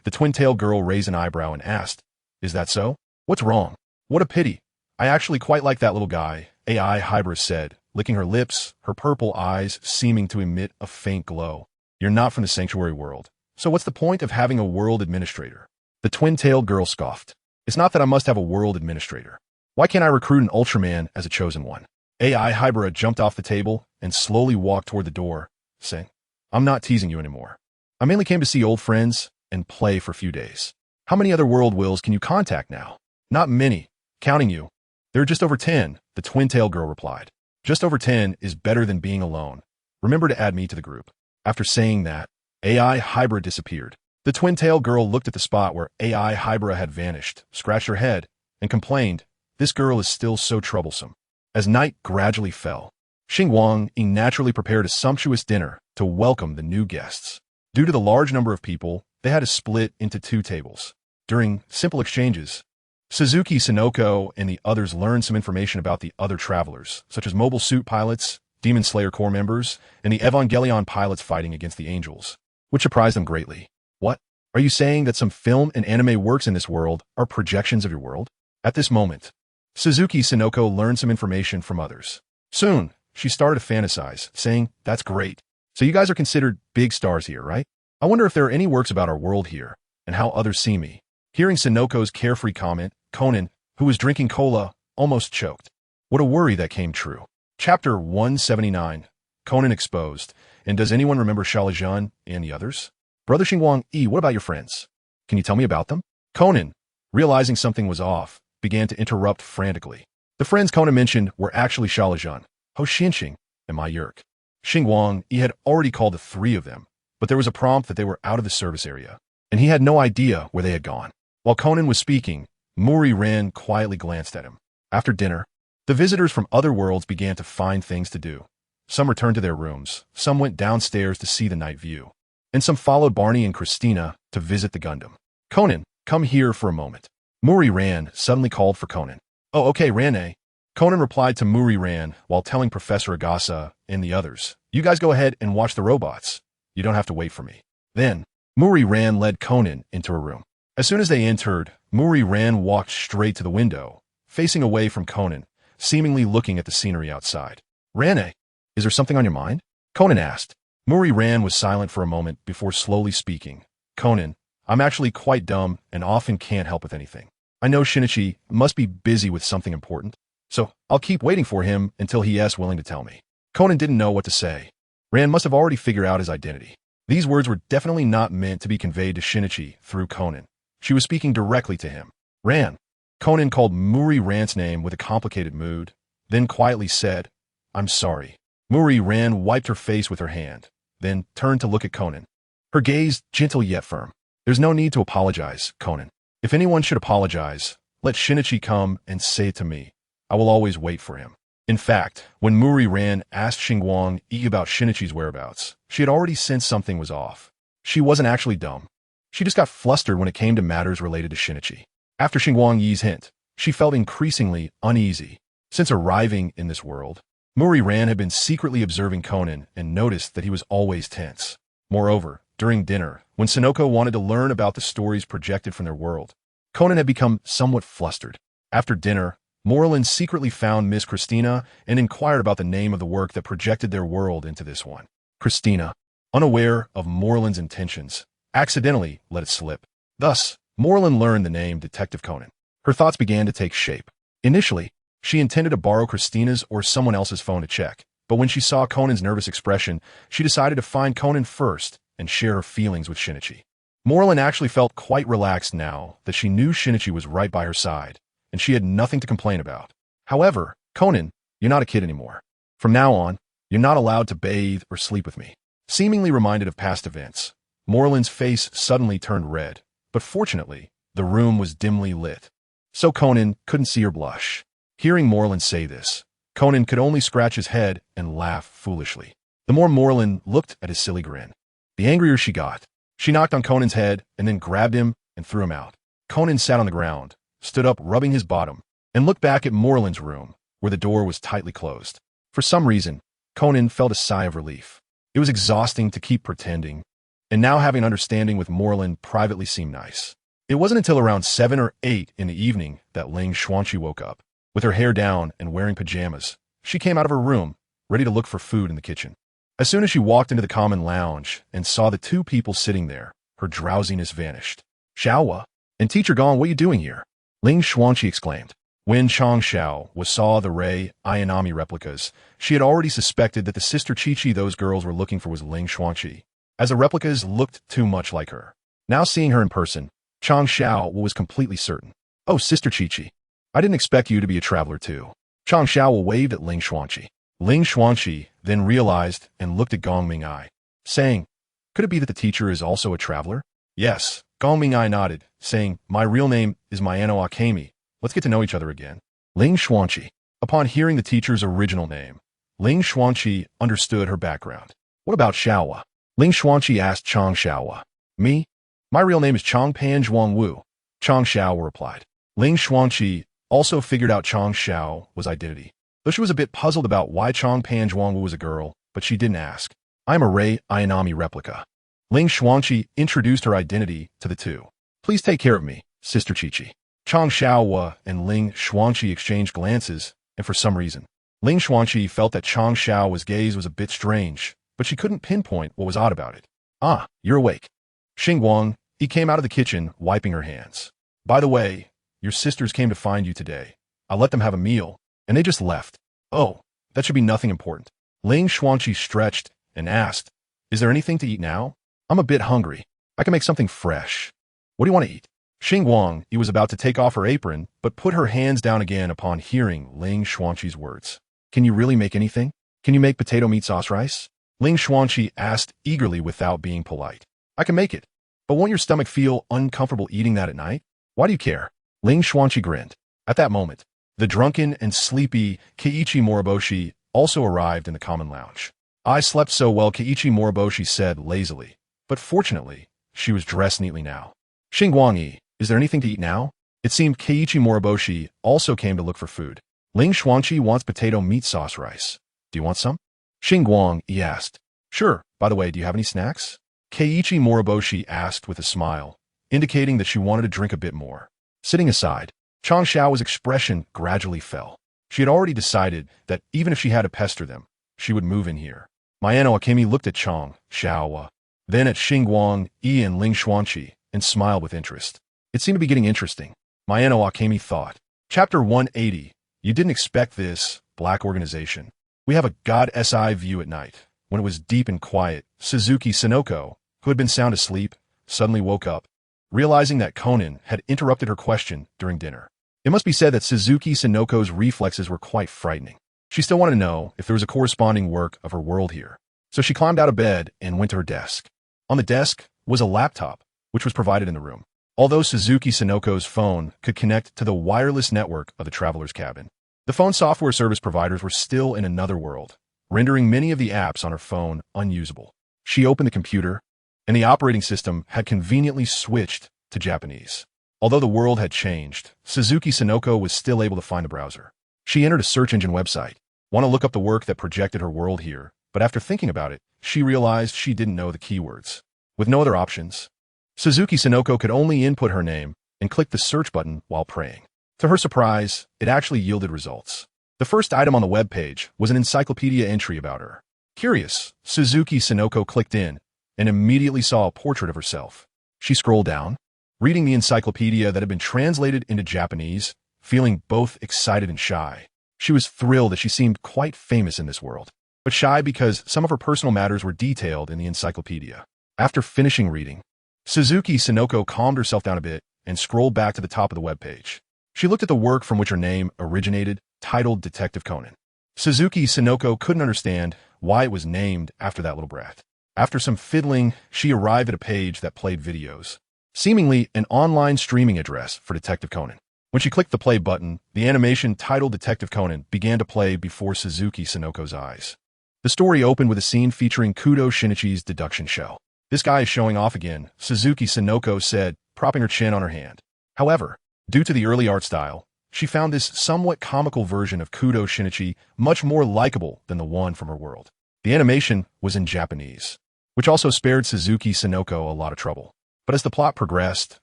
the twin-tail girl raised an eyebrow and asked, Is that so? What's wrong? What a pity. I actually quite like that little guy, AI Hybera said, licking her lips, her purple eyes seeming to emit a faint glow. You're not from the sanctuary world, so what's the point of having a world administrator? The twin-tailed girl scoffed. It's not that I must have a world administrator. Why can't I recruit an Ultraman as a chosen one? AI Hybera jumped off the table and slowly walked toward the door, saying, I'm not teasing you anymore. I mainly came to see old friends and play for a few days. How many other world wills can you contact now? Not many. Counting you. There are just over 10, the twin-tail girl replied. Just over 10 is better than being alone. Remember to add me to the group. After saying that, AI Hybera disappeared. The twin-tail girl looked at the spot where AI Hybera had vanished, scratched her head, and complained, This girl is still so troublesome. As night gradually fell, Xingguang naturally prepared a sumptuous dinner to welcome the new guests. Due to the large number of people, they had to split into 2 tables. During simple exchanges, Suzuki Sonoko and the others learned some information about the other travelers, such as Mobile Suit pilots, Demon Slayer Corps members, and the Evangelion pilots fighting against the angels, which surprised them greatly. What? Are you saying that some film and anime works in this world are projections of your world? At this moment, Suzuki Sonoko learned some information from others. Soon, she started to fantasize, saying, "That's great. So you guys are considered big stars here, right? I wonder if there are any works about our world here, and how others see me." Hearing Sonoko's carefree comment, Conan, who was drinking cola, almost choked. What a worry that came true. Chapter 179, Conan Exposed. And does anyone remember Shalajan and the others? Brother Xingguang, what about your friends? Can you tell me about them? Conan, realizing something was off, began to interrupt frantically. The friends Conan mentioned were actually Shalajan, Ho Xinqing, and Mai Yerk. Xingguang, he had already called the 3 of them, but there was a prompt that they were out of the service area, and he had no idea where they had gone. While Conan was speaking, Muri Ran quietly glanced at him. After dinner, the visitors from other worlds began to find things to do. Some returned to their rooms, some went downstairs to see the night view, and some followed Barney and Christina to visit the Gundam. Conan, come here for a moment. Muri Ran suddenly called for Conan. Oh, okay, Rane. Conan replied to Muri Ran while telling Professor Agasa and the others, "You guys go ahead and watch the robots. You don't have to wait for me." Then, Muri Ran led Conan into a room. As soon as they entered, Muri Ran walked straight to the window, facing away from Conan, seemingly looking at the scenery outside. "Rane, is there something on your mind?" Conan asked. Muri Ran was silent for a moment before slowly speaking. "Conan, I'm actually quite dumb and often can't help with anything. I know Shinichi must be busy with something important, so I'll keep waiting for him until he is willing to tell me." Conan didn't know what to say. Ran must have already figured out his identity. These words were definitely not meant to be conveyed to Shinichi through Conan. She was speaking directly to him. "Ran." Conan called Muri Ran's name with a complicated mood, then quietly said, "I'm sorry." Muri Ran wiped her face with her hand, then turned to look at Conan. Her gaze gentle yet firm. "There's no need to apologize, Conan. If anyone should apologize, let Shinichi come and say it to me. I will always wait for him." In fact, when Muri Ran asked Xingguang about Shinichi's whereabouts, she had already sensed something was off. She wasn't actually dumb. She just got flustered when it came to matters related to Shinichi. After Xingguang Yi's hint, she felt increasingly uneasy. Since arriving in this world, Muri Ran had been secretly observing Conan and noticed that he was always tense. Moreover, during dinner, when Sonoko wanted to learn about the stories projected from their world, Conan had become somewhat flustered. After dinner, Moreland secretly found Miss Christina and inquired about the name of the work that projected their world into this one. Christina, unaware of Moreland's intentions, accidentally let it slip. Thus, Moreland learned the name Detective Conan. Her thoughts began to take shape. Initially, she intended to borrow Christina's or someone else's phone to check, but when she saw Conan's nervous expression, she decided to find Conan first and share her feelings with Shinichi. Moreland actually felt quite relaxed now that she knew Shinichi was right by her side, and she had nothing to complain about. However, "Conan, you're not a kid anymore. From now on, you're not allowed to bathe or sleep with me." Seemingly reminded of past events, Moreland's face suddenly turned red, but fortunately, the room was dimly lit, so Conan couldn't see her blush. Hearing Moreland say this, Conan could only scratch his head and laugh foolishly. The more Moreland looked at his silly grin, the angrier she got. She knocked on Conan's head and then grabbed him and threw him out. Conan sat on the ground, stood up rubbing his bottom, and looked back at Moreland's room, where the door was tightly closed. For some reason, Conan felt a sigh of relief. It was exhausting to keep pretending, and now having an understanding with Moreland privately seemed nice. It wasn't until around 7 or 8 in the evening that Ling Xuanqi woke up. With her hair down and wearing pajamas, she came out of her room, ready to look for food in the kitchen. As soon as she walked into the common lounge and saw the 2 people sitting there, her drowsiness vanished. "Xiaowa, and Teacher Gong, what are you doing here?" Ling Xuanqi exclaimed. When Chang Xiao saw the Rei Ayanami replicas, she had already suspected that the sister Chi-Chi those girls were looking for was Ling Xuanqi, as the replicas looked too much like her. Now seeing her in person, Chang Xiao was completely certain. "Oh, Sister Chi-Chi, I didn't expect you to be a traveler too." Chang Xiao waved at Ling Xuanqi. Ling Xuanqi then realized and looked at Gong Ming'ai, saying, "Could it be that the teacher is also a traveler?" "Yes." Gong Ming'ai nodded, saying, "My real name is Mayano Akemi. Let's get to know each other again." Ling Xuanqi. Upon hearing the teacher's original name, Ling Xuanqi understood her background. What about Xiaowa? Ling Xuanqi asked Chang Xiaowa. Me? My real name is Chang Panzhuang Wu, Chang Xiaowa replied. Ling Xuanqi also figured out Chang Xiao was identity. Though she was a bit puzzled about why Chang Panzhuang Wu was a girl, but she didn't ask. I'm a Rei Ayanami replica. Ling Xuanqi introduced her identity to the two. Please take care of me, Sister Qiqi. Chang Xiaowa and Ling Xuanqi exchanged glances, and for some reason, Ling Xuanqi felt that Chang Xiaowa's gaze was a bit strange, but she couldn't pinpoint what was odd about it. Ah, you're awake. Xingguang, he came out of the kitchen, wiping her hands. By the way, your sisters came to find you today. I let them have a meal, and they just left. Oh, that should be nothing important. Ling Xuanqi stretched and asked, Is there anything to eat now? I'm a bit hungry. I can make something fresh. What do you want to eat? Xingguang, he was about to take off her apron, but put her hands down again upon hearing Ling Xuanqi's words. Can you really make anything? Can you make potato meat sauce rice? Ling Xuanqi asked eagerly without being polite. I can make it. But won't your stomach feel uncomfortable eating that at night? Why do you care? Ling Xuanqi grinned. At that moment, the drunken and sleepy Keiichi Moriboshi also arrived in the common lounge. I slept so well, Keiichi Moriboshi said lazily, but fortunately, she was dressed neatly now. Xingguang, is there anything to eat now? It seemed Keiichi Moriboshi also came to look for food. Ling Xuanqi wants potato meat sauce rice. Do you want some? Xingguang, he asked. Sure. By the way, do you have any snacks? Keiichi Moriboshi asked with a smile, indicating that she wanted to drink a bit more. Sitting aside, Chang Xiao's expression gradually fell. She had already decided that even if she had to pester them, she would move in here. Mayano Akemi looked at Chang Xiaowa, then at Xingguang, and Ling Xuanqi, and smiled with interest. It seemed to be getting interesting. Mayano Akemi thought. Chapter 180. You didn't expect this, Black Organization. We have a God's eye view at night. When it was deep and quiet, Suzuki Sonoko, who had been sound asleep, suddenly woke up, realizing that Conan had interrupted her question during dinner. It must be said that Suzuki Sonoko's reflexes were quite frightening. She still wanted to know if there was a corresponding work of her world here. So she climbed out of bed and went to her desk. On the desk was a laptop, which was provided in the room. Although Suzuki Sonoko's phone could connect to the wireless network of the traveler's cabin, the phone software service providers were still in another world, rendering many of the apps on her phone unusable. She opened the computer, and the operating system had conveniently switched to Japanese. Although the world had changed, Suzuki Sonoko was still able to find the browser. She entered a search engine website, want to look up the work that projected her world here, but after thinking about it, she realized she didn't know the keywords. With no other options, Suzuki Sonoko could only input her name and click the search button while praying. To her surprise, it actually yielded results. The first item on the web page was an encyclopedia entry about her. Curious, Suzuki Sonoko clicked in and immediately saw a portrait of herself. She scrolled down, reading the encyclopedia that had been translated into Japanese, feeling both excited and shy. She was thrilled that she seemed quite famous in this world, but shy because some of her personal matters were detailed in the encyclopedia. After finishing reading, Suzuki Sonoko calmed herself down a bit and scrolled back to the top of the webpage. She looked at the work from which her name originated, titled Detective Conan. Suzuki Sonoko couldn't understand why it was named after that little brat. After some fiddling, she arrived at a page that played videos, seemingly an online streaming address for Detective Conan. When she clicked the play button, the animation titled Detective Conan began to play before Suzuki Sonoko's eyes. The story opened with a scene featuring Kudo Shinichi's deduction show. This guy is showing off again, Suzuki Sonoko said, propping her chin on her hand. However, due to the early art style, she found this somewhat comical version of Kudo Shinichi much more likable than the one from her world. The animation was in Japanese, which also spared Suzuki Sonoko a lot of trouble. But as the plot progressed,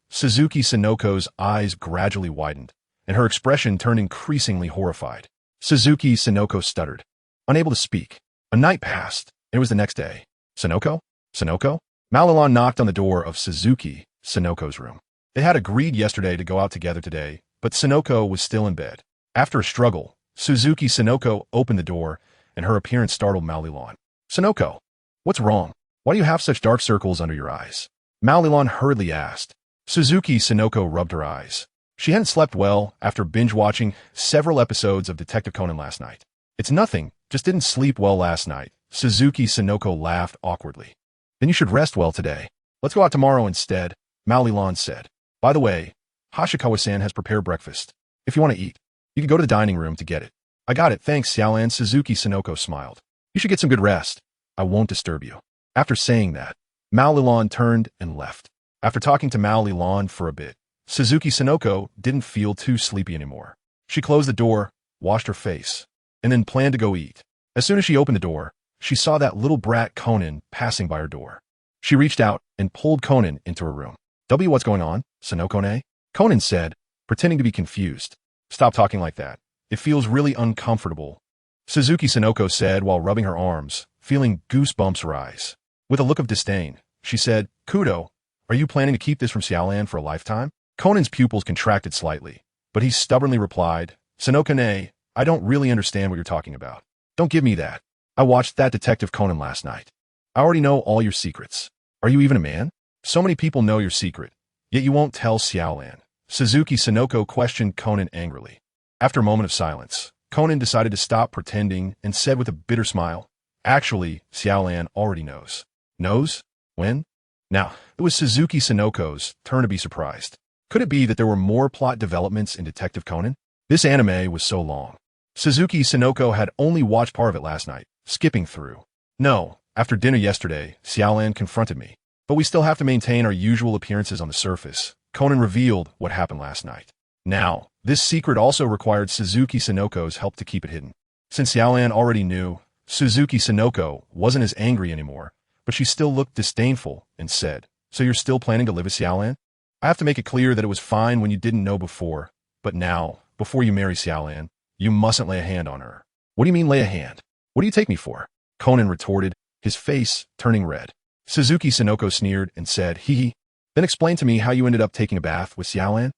Suzuki Sonoko's eyes gradually widened, and her expression turned increasingly horrified. Suzuki Sonoko stuttered, unable to speak. A night passed, and it was the next day. Sonoko? Sonoko? Malilon knocked on the door of Suzuki Sonoko's room. They had agreed yesterday to go out together today, but Sonoko was still in bed. After a struggle, Suzuki Sonoko opened the door, and her appearance startled Malilon. Sonoko, what's wrong? Why do you have such dark circles under your eyes? Malilon hurriedly asked. Suzuki Sonoko rubbed her eyes. She hadn't slept well after binge-watching several episodes of Detective Conan last night. It's nothing, just didn't sleep well last night. Suzuki Sonoko laughed awkwardly. Then you should rest well today. Let's go out tomorrow instead, Malilon said. By the way, Hashikawa-san has prepared breakfast. If you want to eat, you can go to the dining room to get it. I got it, thanks, Xiaolan. Suzuki Sonoko smiled. You should get some good rest. I won't disturb you. After saying that, Mao Lilan turned and left. After talking to Mao Lilan for a bit, Suzuki Sonoko didn't feel too sleepy anymore. She closed the door, washed her face, and then planned to go eat. As soon as she opened the door, she saw that little brat Conan passing by her door. She reached out and pulled Conan into her room. What's going on, Sonoko-ne? Conan said, pretending to be confused. Stop talking like that. It feels really uncomfortable. Suzuki Sonoko said while rubbing her arms, feeling goosebumps rise. With a look of disdain, she said, Kudo, are you planning to keep this from Xiaolan for a lifetime? Conan's pupils contracted slightly, but he stubbornly replied, Sonoko-ne, I don't really understand what you're talking about. Don't give me that. I watched that Detective Conan last night. I already know all your secrets. Are you even a man? So many people know your secret, yet you won't tell Xiaolan. Suzuki Sonoko questioned Conan angrily. After a moment of silence, Conan decided to stop pretending and said with a bitter smile, Actually, Xiaolan already knows. Knows? When? Now, it was Suzuki Sonoko's turn to be surprised. Could it be that there were more plot developments in Detective Conan? This anime was so long. Suzuki Sonoko had only watched part of it last night, skipping through. No, after dinner yesterday, Xiaolan confronted me. But we still have to maintain our usual appearances on the surface. Conan revealed what happened last night. Now, this secret also required Suzuki Sonoko's help to keep it hidden. Since Xiaolan already knew, Suzuki Sonoko wasn't as angry anymore, but she still looked disdainful and said, So you're still planning to live with Xiaolan? I have to make it clear that it was fine when you didn't know before, but now, before you marry Xiaolan, you mustn't lay a hand on her. What do you mean lay a hand? What do you take me for? Conan retorted, his face turning red. Suzuki Sonoko sneered and said, Hee. Then explain to me how you ended up taking a bath with Xiaolan.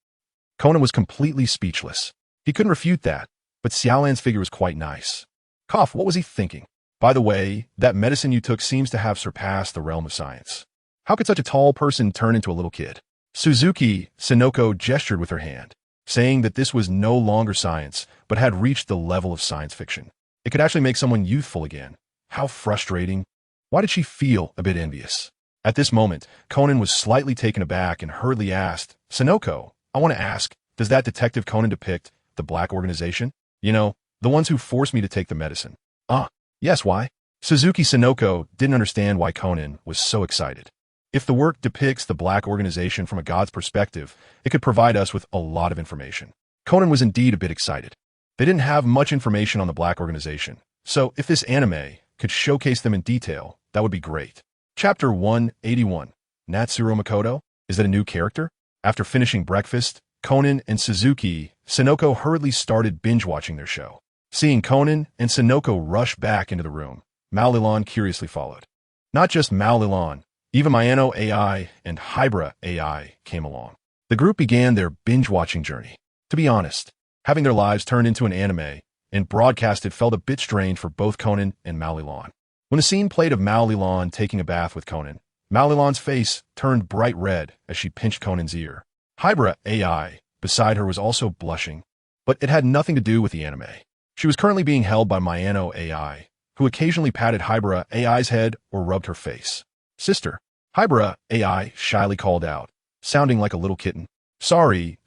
Conan was completely speechless. He couldn't refute that, but Xiaolan's figure was quite nice. Cough, what was he thinking? By the way, that medicine you took seems to have surpassed the realm of science. How could such a tall person turn into a little kid? Suzuki Sonoko gestured with her hand, saying that this was no longer science, but had reached the level of science fiction. It could actually make someone youthful again. How frustrating. Why did she feel a bit envious? At this moment, Conan was slightly taken aback and hurriedly asked, Sonoko, I want to ask, does that Detective Conan depict the Black Organization? You know, the ones who forced me to take the medicine. Yes, why? Suzuki Sonoko didn't understand why Conan was so excited. If the work depicts the Black Organization from a god's perspective, it could provide us with a lot of information. Conan was indeed a bit excited. They didn't have much information on the Black Organization, so if this anime could showcase them in detail, that would be great. Chapter 181. Natsuro Makoto? Is that a new character? After finishing breakfast, Conan and Suzuki Sonoko hurriedly started binge-watching their show. Seeing Conan and Sonoko rush back into the room, Mao Lilan curiously followed. Not just Mao Lilan, even Mayano AI and Hybra AI came along. The group began their binge-watching journey. To be honest, having their lives turned into an anime and broadcasted felt a bit strange for both Conan and Mao Lilan. When the scene played of Mao Lilan taking a bath with Conan, Mao Lilan's face turned bright red as she pinched Conan's ear. Hybra AI beside her was also blushing, but it had nothing to do with the anime. She was currently being held by Mayano AI, who occasionally patted Hybra AI's head or rubbed her face. Sister, Hybra AI shyly called out, sounding like a little kitten. Sorry,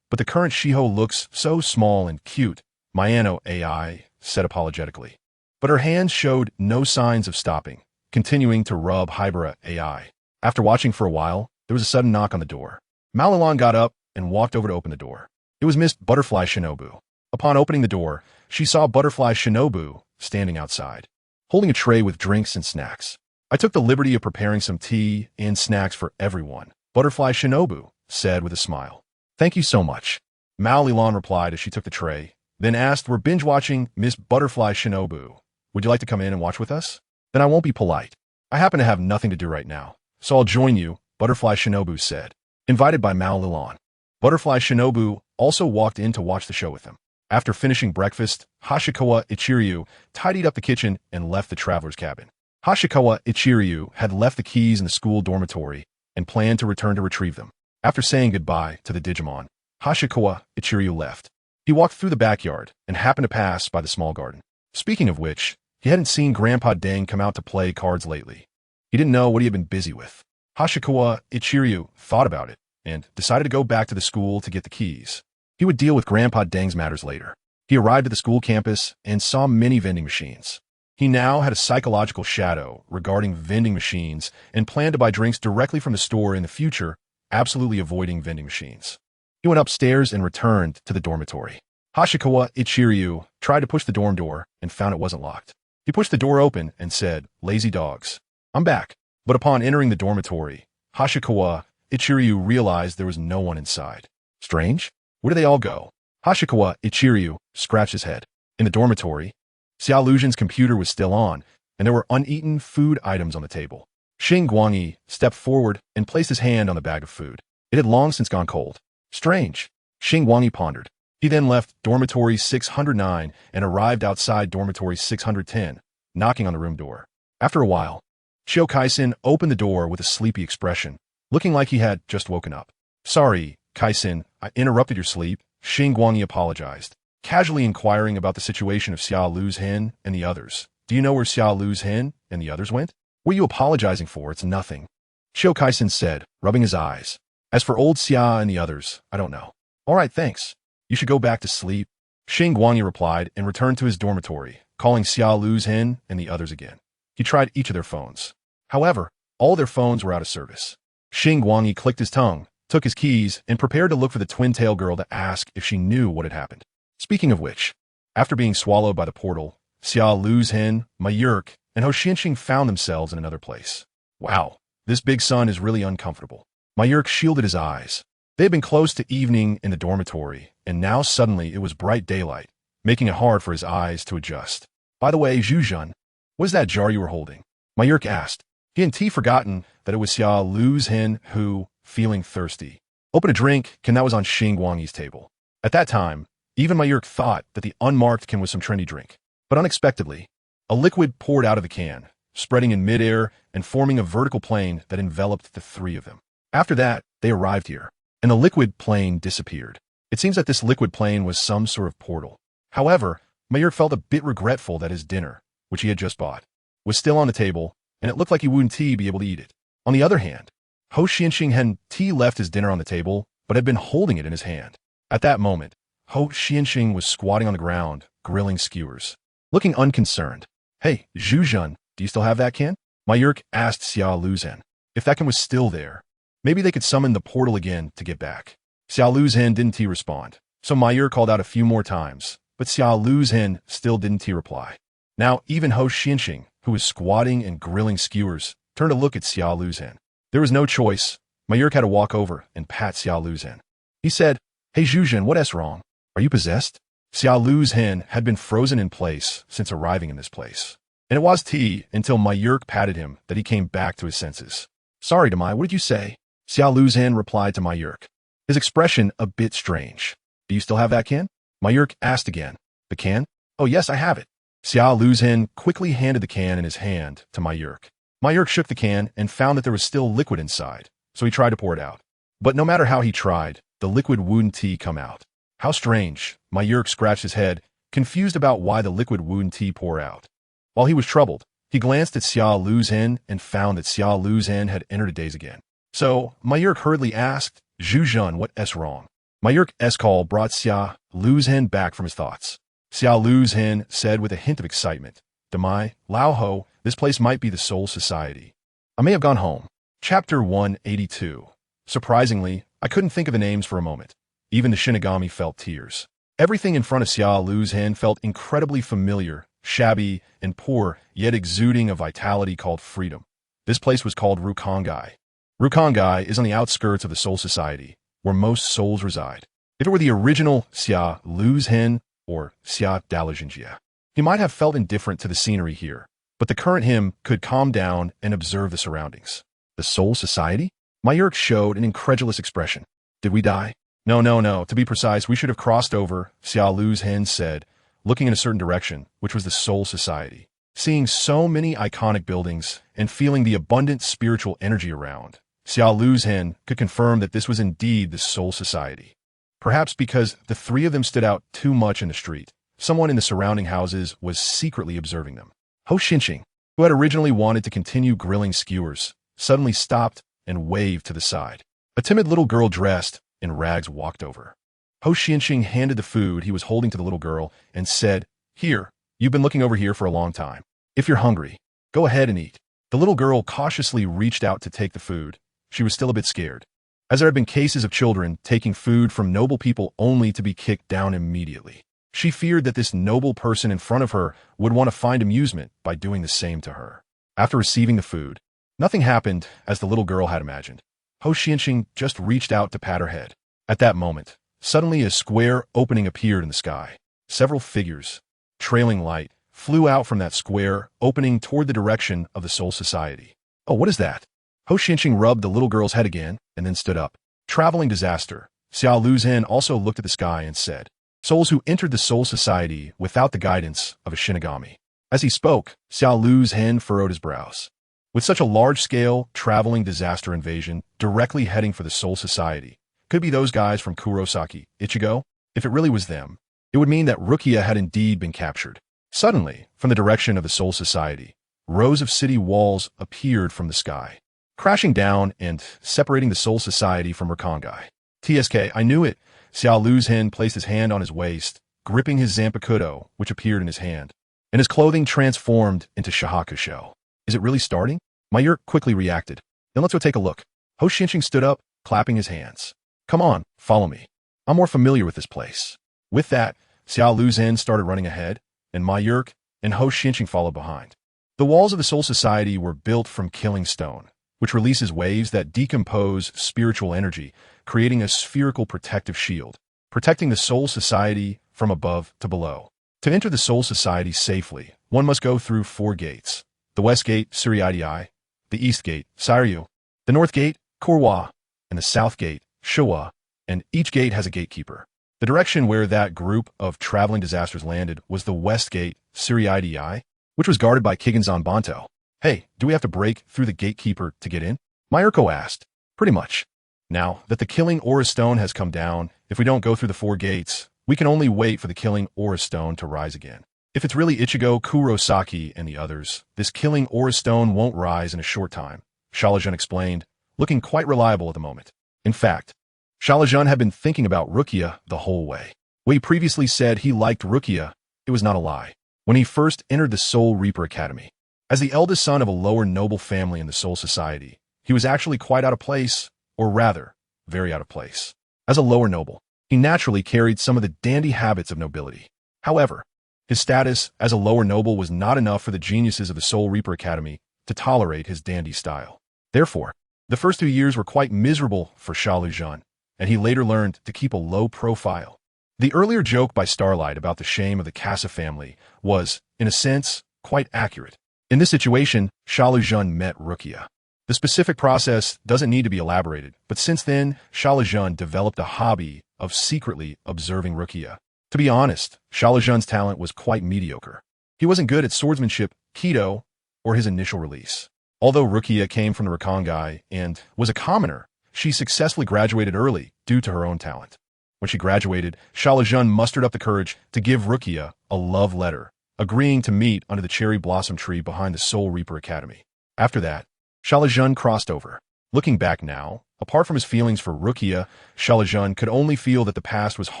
but the current Shiho looks so small and cute, Mayano AI said apologetically. But her hands showed no signs of stopping, continuing to rub Hybra AI. After watching for a while, there was a sudden knock on the door. Mao Lilan got up and walked over to open the door. It was Miss Butterfly Shinobu. Upon opening the door, she saw Butterfly Shinobu standing outside, holding a tray with drinks and snacks. I took the liberty of preparing some tea and snacks for everyone, Butterfly Shinobu said with a smile. Thank you so much. Mao Lilan replied as she took the tray, then asked, We're binge-watching Miss Butterfly Shinobu. Would you like to come in and watch with us? Then I won't be polite. I happen to have nothing to do right now, so I'll join you, Butterfly Shinobu said, invited by Mao Lilan. Butterfly Shinobu also walked in to watch the show with them. After finishing breakfast, Hashikawa Ichiryu tidied up the kitchen and left the traveler's cabin. Hashikawa Ichiryu had left the keys in the school dormitory and planned to return to retrieve them. After saying goodbye to the Digimon, Hashikawa Ichiryu left. He walked through the backyard and happened to pass by the small garden. Speaking of which, he hadn't seen Grandpa Deng come out to play cards lately. He didn't know what he had been busy with. Hashikawa Ichiryu thought about it and decided to go back to the school to get the keys. He would deal with Grandpa Deng's matters later. He arrived at the school campus and saw many vending machines. He now had a psychological shadow regarding vending machines and planned to buy drinks directly from the store in the future, absolutely avoiding vending machines. He went upstairs and returned to the dormitory. Hashikawa Ichiryu tried to push the dorm door and found it wasn't locked. He pushed the door open and said, "Lazy dogs, I'm back." But upon entering the dormitory, Hashikawa Ichiryu realized there was no one inside. Strange? Where did they all go? Hashikawa Ichiryu scratched his head. In the dormitory, Xiao Luzhen's computer was still on, and there were uneaten food items on the table. Xingguang stepped forward and placed his hand on the bag of food. It had long since gone cold. Strange, Xingguang pondered. He then left dormitory 609 and arrived outside dormitory 610, knocking on the room door. After a while, Chiu Kaisen opened the door with a sleepy expression, looking like he had just woken up. "Sorry, Kaisen, I interrupted your sleep," Xingguang apologized, casually inquiring about the situation of Xiao Luzhen and the others. "Do you know where Xiao Luzhen and the others went?" "What are you apologizing for? It's nothing," Chiu Kaisen said, rubbing his eyes. "As for old Xia and the others, I don't know." "All right, thanks. You should go back to sleep," Xingguang replied and returned to his dormitory, calling Xiao Luzhen and the others again. He tried each of their phones. However, all their phones were out of service. Xingguang clicked his tongue, took his keys, and prepared to look for the twin-tail girl to ask if she knew what had happened. Speaking of which, after being swallowed by the portal, Xiao Luzhen, Mayurk, and Hoshinxing found themselves in another place. Wow, this big sun is really uncomfortable. Mayurk shielded his eyes. They had been close to evening in the dormitory, and now suddenly it was bright daylight, making it hard for his eyes to adjust. "By the way, Zhuzhen, what is that jar you were holding?" Mayurk asked. He hadn't forgotten that it was Xiao Luzhen who, feeling thirsty, opened a drink can that was on Xingguang's table. At that time, even Mayurk thought that the unmarked can was some trendy drink. But unexpectedly, a liquid poured out of the can, spreading in midair and forming a vertical plane that enveloped the three of them. After that, they arrived here, and the liquid plane disappeared. It seems that this liquid plane was some sort of portal. However, Mayurk felt a bit regretful that his dinner, which he had just bought, was still on the table, and it looked like he wouldn't be able to eat it. On the other hand, Ho Xianxing had left his dinner on the table, but had been holding it in his hand. At that moment, Ho Xianxing was squatting on the ground, grilling skewers. Looking unconcerned. "Hey, Zhuzhen, do you still have that can?" Mayurk asked Xiao Luzhen. If that can was still there, maybe they could summon the portal again to get back. Xiao Luzhen didn't respond, so Mayurk called out a few more times, but Xiao Luzhen still didn't reply. Now, even Ho Xianxing, who was squatting and grilling skewers, turned to look at Xiao Luzhen. There was no choice. Mayurk had to walk over and pat Xiao Luzhen. He said, "Hey Zhuzhen, what's wrong? Are you possessed?" Xiao Luzhen had been frozen in place since arriving in this place. And it was until Mayurk patted him that he came back to his senses. "Sorry, Demai, what did you say?" Xiao Luzhen replied to Mayurk, his expression a bit strange. "Do you still have that can?" Mayurk asked again. "The can? Oh yes, I have it." Xiao Luzhen quickly handed the can in his hand to Mayurk. Mayurk shook the can and found that there was still liquid inside, so he tried to pour it out. But no matter how he tried, the liquid wouldn't come out. How strange, Mayurk scratched his head, confused about why the liquid wouldn't pour out. While he was troubled, he glanced at Xiao Luzhen and found that Xiao Luzhen had entered a daze again. So, Mayurk hurriedly asked, "Zhuzhen, what's wrong?" Mayurk's call brought Xiao Luzhen back from his thoughts. Xiao Luzhen said with a hint of excitement, "Demai, Lao Ho, this place might be the Soul Society. I may have gone home." Chapter 182. Surprisingly, I couldn't think of the names for a moment. Even the Shinigami felt tears. Everything in front of Xiao Luzhen felt incredibly familiar, shabby, and poor, yet exuding a vitality called freedom. This place was called Rukongai. Rukongai is on the outskirts of the Soul Society, where most souls reside. If it were the original Xia Luzhen or Xia Dalajinjia, he might have felt indifferent to the scenery here, but the current him could calm down and observe the surroundings. The Soul Society? Mayurk showed an incredulous expression. "Did we die?" No. To be precise, we should have crossed over," Xiao Luzhen said, looking in a certain direction, which was the Soul Society. Seeing so many iconic buildings and feeling the abundant spiritual energy around, Xiao Luzhen could confirm that this was indeed the Soul Society. Perhaps because the three of them stood out too much in the street, someone in the surrounding houses was secretly observing them. Ho Xianxing, who had originally wanted to continue grilling skewers, suddenly stopped and waved to the side. A timid little girl dressed in rags walked over. Ho Xianxing handed the food he was holding to the little girl and said, "Here, you've been looking over here for a long time. If you're hungry, go ahead and eat." The little girl cautiously reached out to take the food. She was still a bit scared, as there had been cases of children taking food from noble people only to be kicked down immediately. She feared that this noble person in front of her would want to find amusement by doing the same to her. After receiving the food, nothing happened as the little girl had imagined. Ho Xianxing just reached out to pat her head. At that moment, suddenly a square opening appeared in the sky. Several figures, trailing light, flew out from that square opening toward the direction of the Soul Society. "Oh, what is that?" Ho Xianxing rubbed the little girl's head again and then stood up. "Traveling disaster." Xiao Luzhen also looked at the sky and said, "Souls who entered the Soul Society without the guidance of a Shinigami." As he spoke, Xiao Luzhen furrowed his brows. With such a large-scale, traveling disaster invasion directly heading for the Soul Society, could be those guys from Kurosaki, Ichigo? If it really was them, it would mean that Rukia had indeed been captured. Suddenly, from the direction of the Soul Society, rows of city walls appeared from the sky, crashing down and separating the Soul Society from Rakangai. "TSK, I knew it." Xiao Luzhen placed his hand on his waist, gripping his Zanpakuto, which appeared in his hand, and his clothing transformed into Shahakusho. "Is it really starting?" Mayur quickly reacted. "Then let's go take a look." Ho Xianxing stood up, clapping his hands. "Come on, follow me. I'm more familiar with this place." With that, Xiao Luzhen started running ahead, and Mayurk and Ho Xianxing followed behind. The walls of the Soul Society were built from killing stone, which releases waves that decompose spiritual energy, creating a spherical protective shield, protecting the Soul Society from above to below. To enter the Soul Society safely, one must go through 4 gates. The West Gate, Suriidai, the East Gate, Sairyu, the North Gate, Korwa, and the South Gate, Showa, and each gate has a gatekeeper. The direction where that group of traveling disasters landed was the West Gate, Suriidai, which was guarded by Kiganzan Banto. "Hey, do we have to break through the gatekeeper to get in?" Mayurko asked. "Pretty much. Now that the killing Aura Stone has come down, if we don't go through the 4 gates, we can only wait for the killing Aura Stone to rise again. If it's really Ichigo, Kurosaki, and the others, this killing Aura Stone won't rise in a short time," Shalajan explained, looking quite reliable at the moment. In fact, Shalajan had been thinking about Rukia the whole way. When he previously said he liked Rukia, it was not a lie. When he first entered the Soul Reaper Academy, as the eldest son of a lower noble family in the Soul Society, he was actually quite out of place, or rather, very out of place. As a lower noble, he naturally carried some of the dandy habits of nobility. However, his status as a lower noble was not enough for the geniuses of the Soul Reaper Academy to tolerate his dandy style. Therefore, the first 2 years were quite miserable for Shalajan, and he later learned to keep a low profile. The earlier joke by Starlight about the shame of the Casa family was, in a sense, quite accurate. In this situation, Shalajan met Rukia. The specific process doesn't need to be elaborated, but since then, Shalajan developed a hobby of secretly observing Rukia. To be honest, Shalajan's talent was quite mediocre. He wasn't good at swordsmanship, Kido, or his initial release. Although Rukia came from the Rakangai and was a commoner, she successfully graduated early due to her own talent. When she graduated, Shalajan mustered up the courage to give Rukia a love letter, agreeing to meet under the cherry blossom tree behind the Soul Reaper Academy. After that, Shalajan crossed over. Looking back now, apart from his feelings for Rukia, Shalajan could only feel that the past was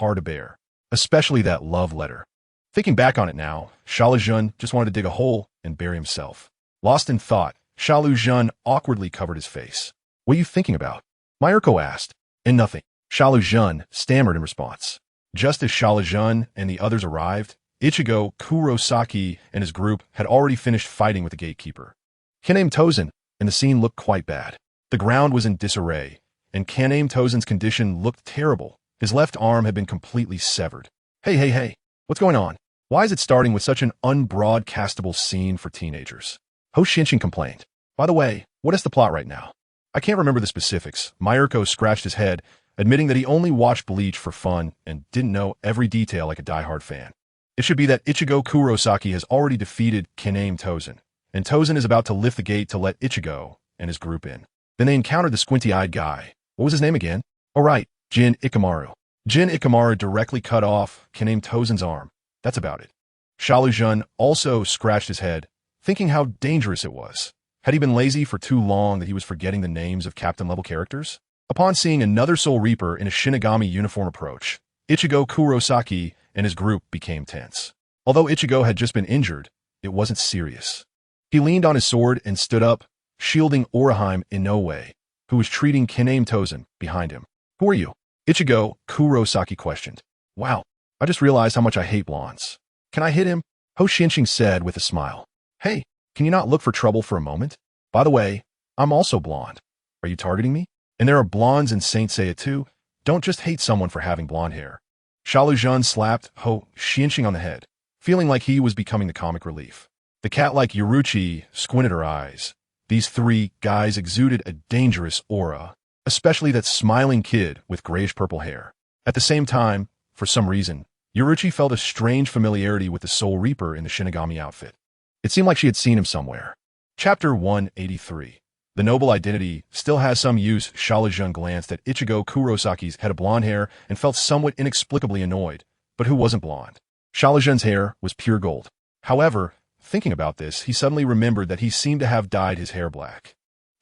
hard to bear, especially that love letter. Thinking back on it now, Shalajan just wanted to dig a hole and bury himself. Lost in thought, Shalajan awkwardly covered his face. "What are you thinking about?" Mayurko asked. "And nothing," Shalajan stammered in response. Just as Shalajan and the others arrived, Ichigo, Kurosaki, and his group had already finished fighting with the gatekeeper. Kaname Tozen, and the scene looked quite bad. The ground was in disarray, and Kaname Tozen's condition looked terrible. His left arm had been completely severed. Hey, what's going on? Why is it starting with such an unbroadcastable scene for teenagers?" Ho Xianxing complained. "By the way, what is the plot right now?" "I can't remember the specifics." Mayurko scratched his head, admitting that he only watched Bleach for fun and didn't know every detail like a diehard fan. It should be that Ichigo Kurosaki has already defeated Kaname Tozen, and Tozen is about to lift the gate to let Ichigo and his group in. Then they encountered the squinty-eyed guy. What was his name again? Oh right, Jin Ikamaru. Jin Ikamaru directly cut off Kaname Tozen's arm. That's about it. Shalajan also scratched his head, thinking how dangerous it was. Had he been lazy for too long that he was forgetting the names of captain-level characters? Upon seeing another Soul Reaper in a Shinigami uniform approach, Ichigo Kurosaki and his group became tense. Although Ichigo had just been injured, it wasn't serious. He leaned on his sword and stood up, shielding Oraheim Inoue, who was treating Kaname Tozen behind him. "Who are you?" Ichigo Kurosaki questioned. "Wow, I just realized how much I hate blondes. Can I hit him?" Ho Xianqing said with a smile. "Hey, can you not look for trouble for a moment? By the way, I'm also blonde. Are you targeting me? And there are blondes in Saint Seiya too. Don't just hate someone for having blonde hair." Shaoluzhen slapped Ho Xianqing on the head, feeling like he was becoming the comic relief. The cat-like Yoruichi squinted her eyes. These three guys exuded a dangerous aura, especially that smiling kid with grayish-purple hair. At the same time, for some reason, Yoruichi felt a strange familiarity with the Soul Reaper in the Shinigami outfit. It seemed like she had seen him somewhere. Chapter 183. The noble identity still has some use. Shaoluzhen glanced at Ichigo Kurosaki's head of blonde hair and felt somewhat inexplicably annoyed. But who wasn't blonde? Shaoluzhen's hair was pure gold. However, thinking about this, he suddenly remembered that he seemed to have dyed his hair black.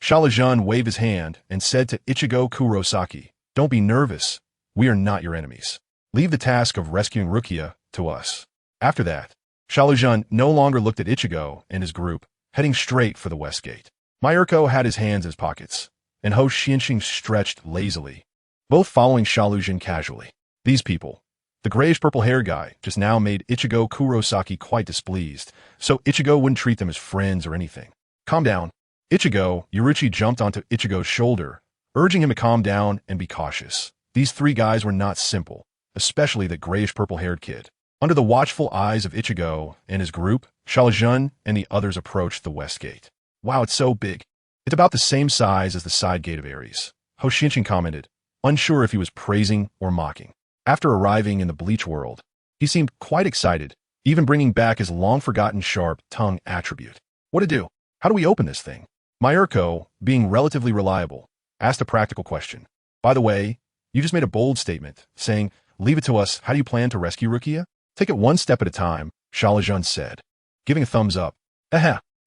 Shaoluzhen waved his hand and said to Ichigo Kurosaki, "Don't be nervous. We are not your enemies. Leave the task of rescuing Rukia to us." After that, Shaoluzhen no longer looked at Ichigo and his group, heading straight for the west gate. Mayurko had his hands in his pockets, and Ho Xianqing stretched lazily, both following Shaoluzhen casually. These people, the grayish-purple hair guy, just now made Ichigo Kurosaki quite displeased, so Ichigo wouldn't treat them as friends or anything. "Calm down." Ichigo, Yoruichi jumped onto Ichigo's shoulder, urging him to calm down and be cautious. These three guys were not simple, especially the grayish-purple-haired kid. Under the watchful eyes of Ichigo and his group, Shaoluzhen and the others approached the west gate. "Wow, it's so big. It's about the same size as the side gate of Ares," Ho Xianqing commented, unsure if he was praising or mocking. After arriving in the Bleach world, he seemed quite excited, even bringing back his long-forgotten sharp-tongue attribute. "What to do? How do we open this thing?" Mayurko, being relatively reliable, asked a practical question. "By the way, you just made a bold statement, saying, 'Leave it to us. How do you plan to rescue Rukia?'" "Take it one step at a time," Shaoluzhen said, giving a thumbs up.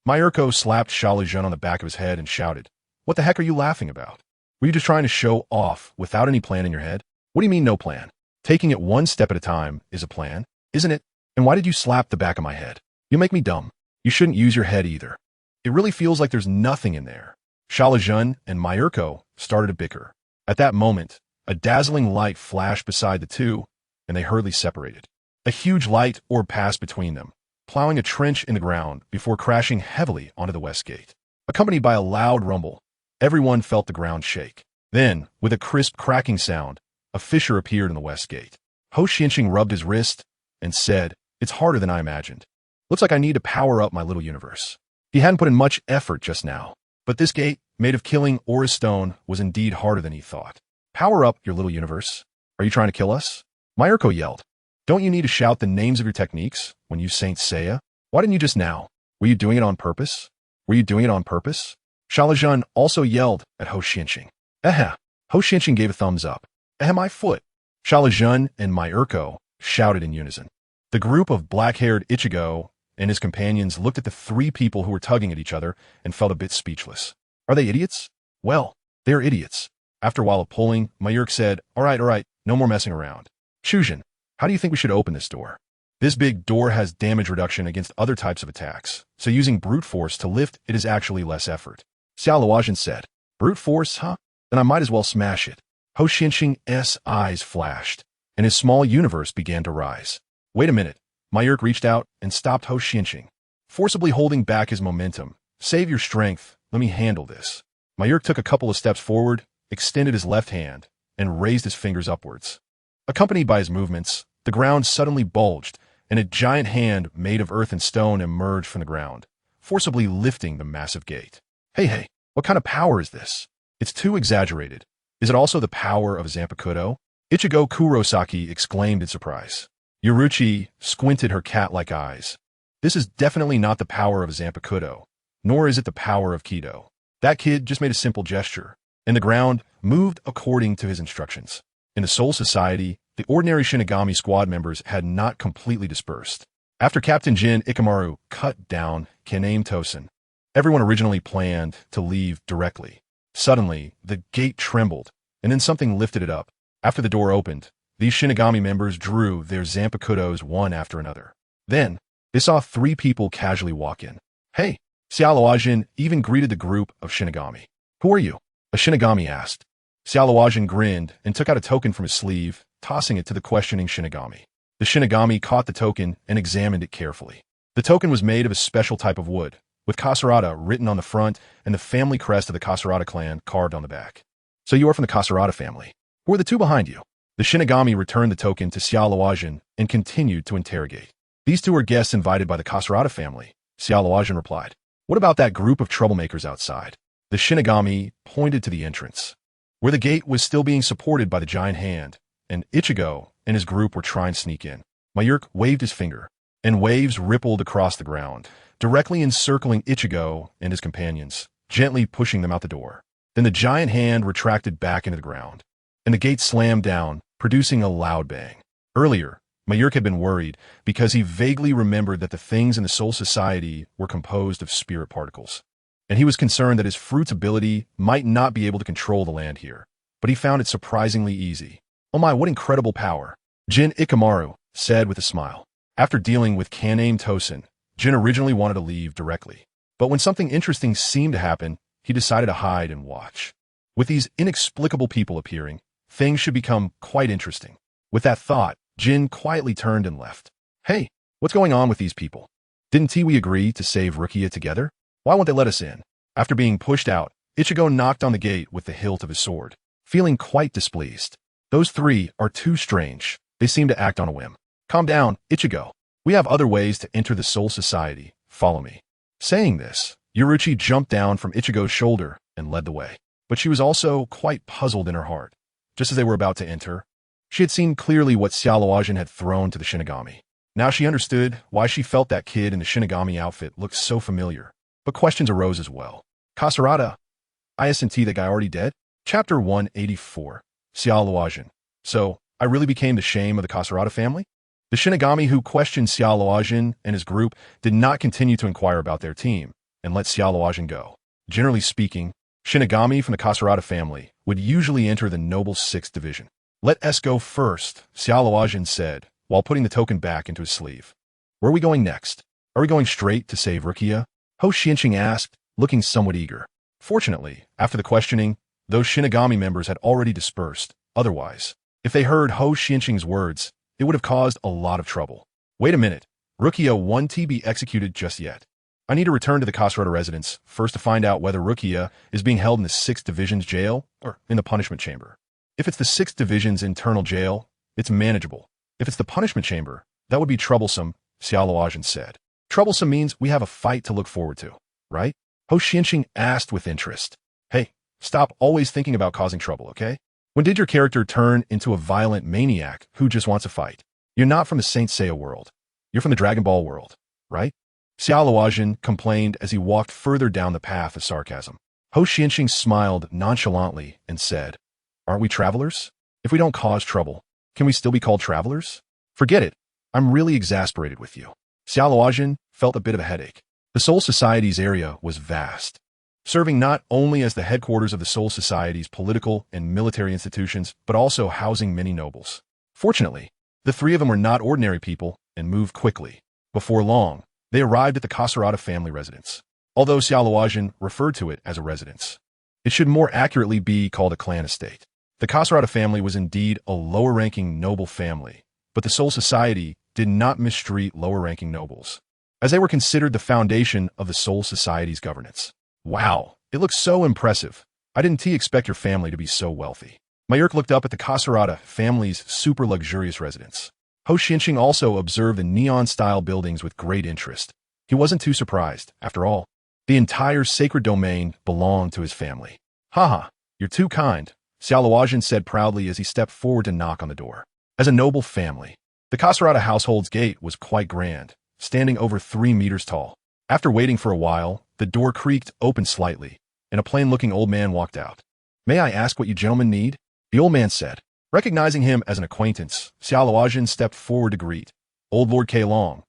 Mayurko slapped Shaoluzhen on the back of his head and shouted, "What the heck are you laughing about? Were you just trying to show off without any plan in your head?" "What do you mean no plan? Taking it one step at a time is a plan, isn't it? And why did you slap the back of my head? You make me dumb. You shouldn't use your head either. It really feels like there's nothing in there." Shaoluzhen and Mayurko started to bicker. At that moment, a dazzling light flashed beside the two, and they hurriedly separated. A huge light orb passed between them, plowing a trench in the ground before crashing heavily onto the west gate. Accompanied by a loud rumble, everyone felt the ground shake. Then, with a crisp cracking sound, a fissure appeared in the west gate. Ho Xianqing rubbed his wrist and said, "It's harder than I imagined. Looks like I need to power up my little universe." He hadn't put in much effort just now, but this gate, made of killing Aura Stone, was indeed harder than he thought. "Power up your little universe? Are you trying to kill us?" Mayurko yelled. "Don't you need to shout the names of your techniques when you Saint Seiya? Why didn't you just now? Were you doing it on purpose? Were you doing it on purpose?" Shaoluzhen also yelled at Ho Xianqing. Ho Xianqing gave a thumbs up. My foot." Shaoluzhen and Mayurko shouted in unison. The group of black-haired Ichigo and his companions looked at the three people who were tugging at each other and felt a bit speechless. Are they idiots? Well, they're idiots. After a while of pulling, Mayurk said, all right, no more messing around. "Shujin, how do you think we should open this door?" "This big door has damage reduction against other types of attacks, so using brute force to lift it is actually less effort." Xiao Luozhen said, "Brute force, huh? Then I might as well smash it." Ho Xianqing's eyes flashed, and his small universe began to rise. "Wait a minute." Mayurk reached out and stopped Ho Xianqing, forcibly holding back his momentum. "Save your strength. Let me handle this." Mayurk took a couple of steps forward, extended his left hand, and raised his fingers upwards. Accompanied by his movements, the ground suddenly bulged, and a giant hand made of earth and stone emerged from the ground, forcibly lifting the massive gate. Hey, what kind of power is this? It's too exaggerated. Is it also the power of Zanpakuto? Ichigo Kurosaki exclaimed in surprise. Yoruichi squinted her cat-like eyes. This is definitely not the power of Zanpakuto, nor is it the power of Kido. That kid just made a simple gesture, and the ground moved according to his instructions. In the Soul Society, the ordinary Shinigami squad members had not completely dispersed. After Captain Jin Ikamaru cut down Kaname Tosen, everyone originally planned to leave directly. Suddenly, the gate trembled, and then something lifted it up. After the door opened, These Shinigami members drew their Zanpakutos one after another. Then, they saw 3 people casually walk in. Hey, Xiaoluajin even greeted the group of Shinigami. Who are you? A Shinigami asked. Xiaoluajin grinned and took out a token from his sleeve, tossing it to the questioning Shinigami. The Shinigami caught the token and examined it carefully. The token was made of a special type of wood, with Kasarada written on the front and the family crest of the Kasarada clan carved on the back. So you are from the Kasarada family. Who are the 2 behind you? The Shinigami returned the token to Xiaoluajin and continued to interrogate. These 2 are guests invited by the Kasarada family, Xiaoluajin replied. What about that group of troublemakers outside? The Shinigami pointed to the entrance, where the gate was still being supported by the giant hand, and Ichigo and his group were trying to sneak in. Mayurk waved his finger, and waves rippled across the ground, directly encircling Ichigo and his companions, gently pushing them out the door. Then the giant hand retracted back into the ground, and the gate slammed down, producing a loud bang. Earlier, Mayurk had been worried because he vaguely remembered that the things in the Soul Society were composed of spirit particles, and he was concerned that his fruit's ability might not be able to control the land here. But he found it surprisingly easy. Oh my, what incredible power! Jin Ikamaru said with a smile. After dealing with Kaname Tosin, Jin originally wanted to leave directly. But when something interesting seemed to happen, he decided to hide and watch. With these inexplicable people appearing, things should become quite interesting. With that thought, Jin quietly turned and left. Hey, what's going on with these people? Didn't we agree to save Rukia together? Why won't they let us in? After being pushed out, Ichigo knocked on the gate with the hilt of his sword, feeling quite displeased. Those 3 are too strange. They seem to act on a whim. Calm down, Ichigo. We have other ways to enter the Soul Society. Follow me. Saying this, Yoruichi jumped down from Ichigo's shoulder and led the way. But she was also quite puzzled in her heart. Just as they were about to enter, she had seen clearly what Xiaoluajin had thrown to the Shinigami. Now she understood why she felt that kid in the Shinigami outfit looked so familiar. But questions arose as well. Kasarada, isn't that guy already dead? Chapter 184. Xiaoluajin. So, I really became the shame of the Kasarada family? The Shinigami who questioned Xiaoluajin and his group did not continue to inquire about their team and let Xiaoluajin go. Generally speaking, Shinigami from the Kasarada family would usually enter the Noble 6th Division. Let us go first, Xiaoluajin said, while putting the token back into his sleeve. Where are we going next? Are we going straight to save Rukia? Ho Xianqing asked, looking somewhat eager. Fortunately, after the questioning, those Shinigami members had already dispersed. Otherwise, if they heard Ho Xianqing's words, it would have caused a lot of trouble. Wait a minute. Rukia won't be executed just yet. I need to return to the Kasarada residence first to find out whether Rukia is being held in the 6th Division's jail or in the punishment chamber. If it's the 6th Division's internal jail, it's manageable. If it's the punishment chamber, that would be troublesome, Xiaoluajin said. Troublesome means we have a fight to look forward to, right? Ho Xianqing asked with interest. Hey, stop always thinking about causing trouble, okay? When did your character turn into a violent maniac who just wants a fight? You're not from the Saint Seiya world. You're from the Dragon Ball world, right? Xiaoluajin complained as he walked further down the path of sarcasm. Ho Xianqing smiled nonchalantly and said, Aren't we travelers? If we don't cause trouble, can we still be called travelers? Forget it. I'm really exasperated with you. Xiaoluajin felt a bit of a headache. The Soul Society's area was vast, serving not only as the headquarters of the Soul Society's political and military institutions, but also housing many nobles. Fortunately, the 3 of them were not ordinary people and moved quickly. Before long, they arrived at the Kasarada family residence. Although Xiaoluajin referred to it as a residence, it should more accurately be called a clan estate. The Kasarada family was indeed a lower-ranking noble family, but the Soul Society did not mistreat lower-ranking nobles, as they were considered the foundation of the Soul Society's governance. Wow, it looks so impressive. I didn't expect your family to be so wealthy. Mayurk looked up at the Kasarada family's super luxurious residence. Ho Xianqing also observed the neon-style buildings with great interest. He wasn't too surprised. After all, the entire sacred domain belonged to his family. Haha, you're too kind, Xiaoluajin said proudly as he stepped forward to knock on the door. As a noble family, the Kasarada household's gate was quite grand, standing over 3 meters tall. After waiting for a while, the door creaked open slightly, and a plain-looking old man walked out. May I ask what you gentlemen need? The old man said. Recognizing him as an acquaintance, Xiaoluajin stepped forward to greet. Old Lord K. Long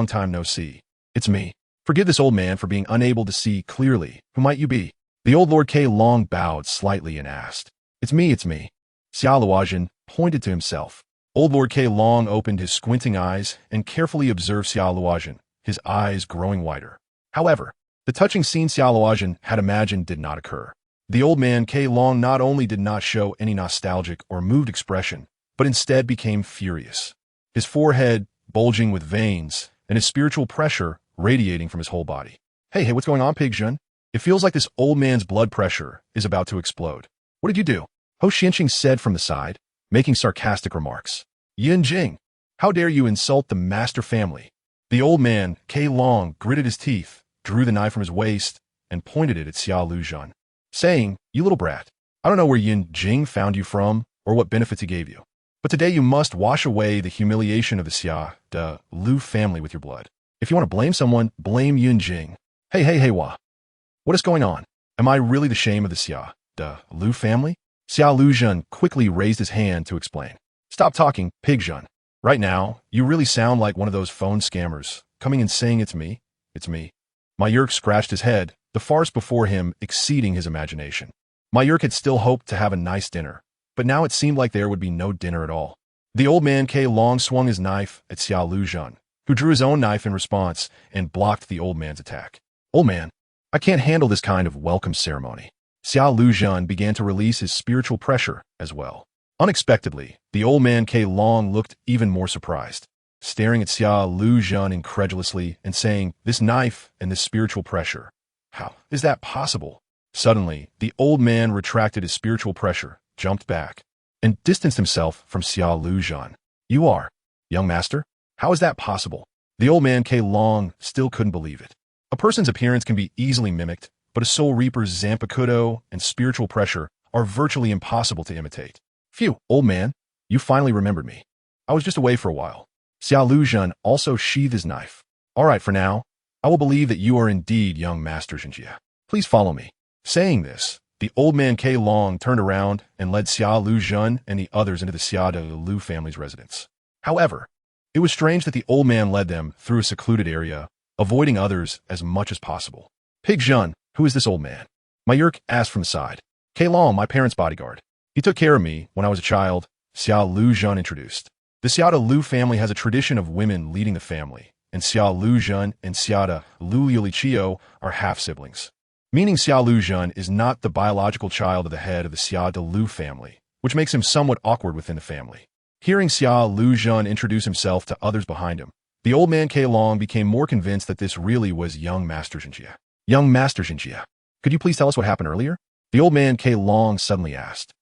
time no see. It's me. Forgive this old man for being unable to see clearly. Who might you be? The old Lord K. Long bowed slightly and asked. It's me. Xiaoluajin pointed to himself. Old Lord K Long opened his squinting eyes and carefully observed Xia Luozhen, his eyes growing wider. However, the touching scene Xia Luozhen had imagined did not occur. The old man K Long not only did not show any nostalgic or moved expression, but instead became furious. His forehead bulging with veins, and his spiritual pressure radiating from his whole body. Hey, what's going on, Pig Jun? It feels like this old man's blood pressure is about to explode. What did you do? Ho Xianqing said from the side, making sarcastic remarks. Yin Jing, how dare you insult the master family? The old man, K Long, gritted his teeth, drew the knife from his waist, and pointed it at Xia Luozhen, saying, you little brat, I don't know where Yin Jing found you from or what benefits he gave you, but today you must wash away the humiliation of the Xia de Lu family with your blood. If you want to blame someone, blame Yin Jing. Hey, what is going on? Am I really the shame of the Xia de Lu family? Xia Luozhen quickly raised his hand to explain. Stop talking, Pig Jun. Right now, you really sound like one of those phone scammers, coming and saying it's me. It's me. Mayurk scratched his head, the farce before him exceeding his imagination. Mayurk had still hoped to have a nice dinner, but now it seemed like there would be no dinner at all. The old man K Long swung his knife at Xia Luozhen, who drew his own knife in response and blocked the old man's attack. Old man, I can't handle this kind of welcome ceremony. Xia Luozhen began to release his spiritual pressure as well. Unexpectedly, the old man K Long looked even more surprised, staring at Xia Luozhen incredulously and saying, this knife and this spiritual pressure. How is that possible? Suddenly, the old man retracted his spiritual pressure, jumped back, and distanced himself from Xia Luozhen. You are, young master? How is that possible? The old man K Long still couldn't believe it. A person's appearance can be easily mimicked, but a soul reaper's Zanpakuto and spiritual pressure are virtually impossible to imitate. Phew, old man, you finally remembered me. I was just away for a while. Xia Luozhen also sheathed his knife. All right, for now, I will believe that you are indeed young Master Xinjie. Please follow me. Saying this, the old man K Long turned around and led Xia Luozhen and the others into the Xia de Lu family's residence. However, it was strange that the old man led them through a secluded area, avoiding others as much as possible. Pig Jun, who is this old man? Mayurk asked from the side. K Long, my parents' bodyguard. He took care of me when I was a child, Xia Luozhen introduced. The Xia de Lu family has a tradition of women leading the family, and Xia Luozhen and Xia de Lu Liulichio are half-siblings. Meaning Xia Luozhen is not the biological child of the head of the Xia de Lu family, which makes him somewhat awkward within the family. Hearing Xia Luozhen introduce himself to others behind him, the old man K Long became more convinced that this really was young Master Xinjie. Young Master Xinjie, could you please tell us what happened earlier? The old man K Long suddenly asked.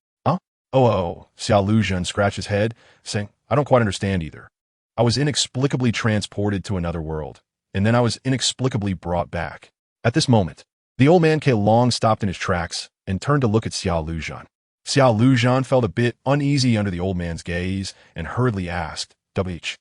Xia Luozhen scratched his head, saying, I don't quite understand either. I was inexplicably transported to another world, and then I was inexplicably brought back. At this moment, the old man K Long stopped in his tracks and turned to look at Xia Luozhen. Xia Luozhen felt a bit uneasy under the old man's gaze and hurriedly asked, WH,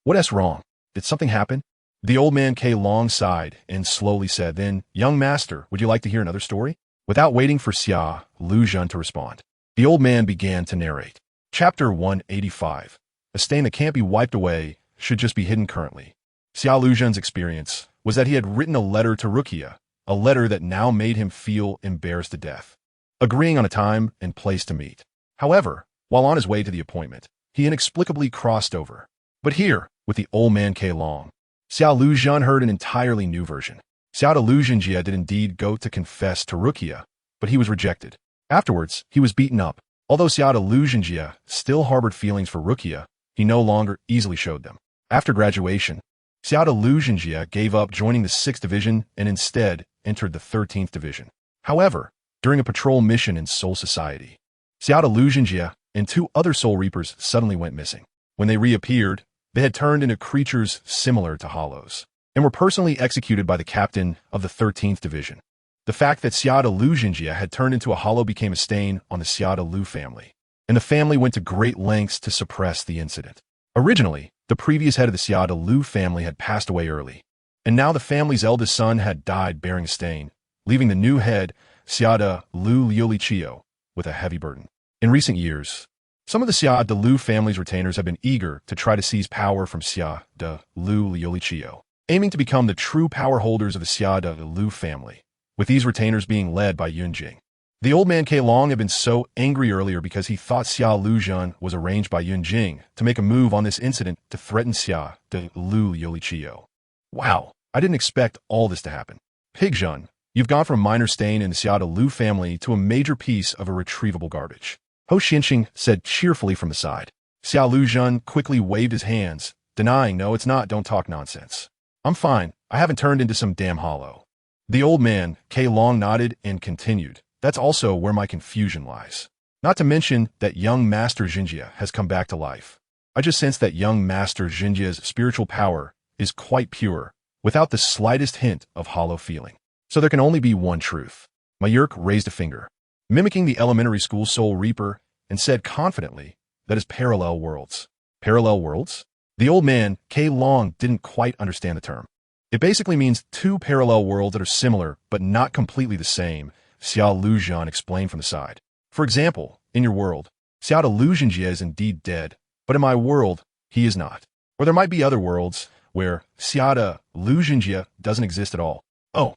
what's wrong? Did something happen? The old man K Long sighed and slowly said, then, young master, would you like to hear another story? Without waiting for Xia Luozhen to respond, the old man began to narrate. Chapter 185. A stain that can't be wiped away should just be hidden currently. Xia Luozhen's experience was that he had written a letter to Rukia, a letter that now made him feel embarrassed to death, agreeing on a time and place to meet. However, while on his way to the appointment, he inexplicably crossed over. But here, with the old man K Long, Xia Luozhen heard an entirely new version. Xia de Lu Xinjie did indeed go to confess to Rukia, but he was rejected. Afterwards, he was beaten up. Although Xia de Lu Xinjie still harbored feelings for Rukia, he no longer easily showed them. After graduation, Xia de Lu Xinjie gave up joining the 6th Division and instead entered the 13th Division. However, during a patrol mission in Soul Society, Xia de Lu Xinjie and 2 other Soul Reapers suddenly went missing. When they reappeared, they had turned into creatures similar to hollows, and were personally executed by the captain of the 13th Division. The fact that Xia de Lu Xinjie had turned into a hollow became a stain on the Xia de Lu family, and the family went to great lengths to suppress the incident. Originally, the previous head of the Xia de Lu family had passed away early, and now the family's eldest son had died bearing a stain, leaving the new head, Xia de Lu Liulichio, with a heavy burden. In recent years, some of the Xia de Lu family's retainers have been eager to try to seize power from Xia de Lu Liulichio, aiming to become the true power holders of the Xia de Lu family, with these retainers being led by Yunjing. The old man K. Long had been so angry earlier because he thought Xia Luzhan was arranged by Yun Jing to make a move on this incident to threaten Xia de Lu Yolichio. Wow, I didn't expect all this to happen. Pigzhun, you've gone from a minor stain in the Xia de Lu family to a major piece of irretrievable garbage. Ho Xianxing said cheerfully from the side. Xia Luzhan quickly waved his hands, denying, no, it's not, don't talk nonsense. I'm fine, I haven't turned into some damn hollow. The old man, K. Long, nodded and continued. That's also where my confusion lies. Not to mention that young Master Xinjie has come back to life. I just sense that young Master Xinjie's spiritual power is quite pure, without the slightest hint of hollow feeling. So there can only be one truth. Mayurk raised a finger, mimicking the elementary school Soul Reaper, and said confidently, that is parallel worlds. Parallel worlds? The old man, K. Long, didn't quite understand the term. It basically means two parallel worlds that are similar, but not completely the same, Xia Luzhan explained from the side. For example, in your world, Xia de Lu Xinjie is indeed dead, but in my world, he is not. Or there might be other worlds where Xia de Lu Xinjie doesn't exist at all. Oh.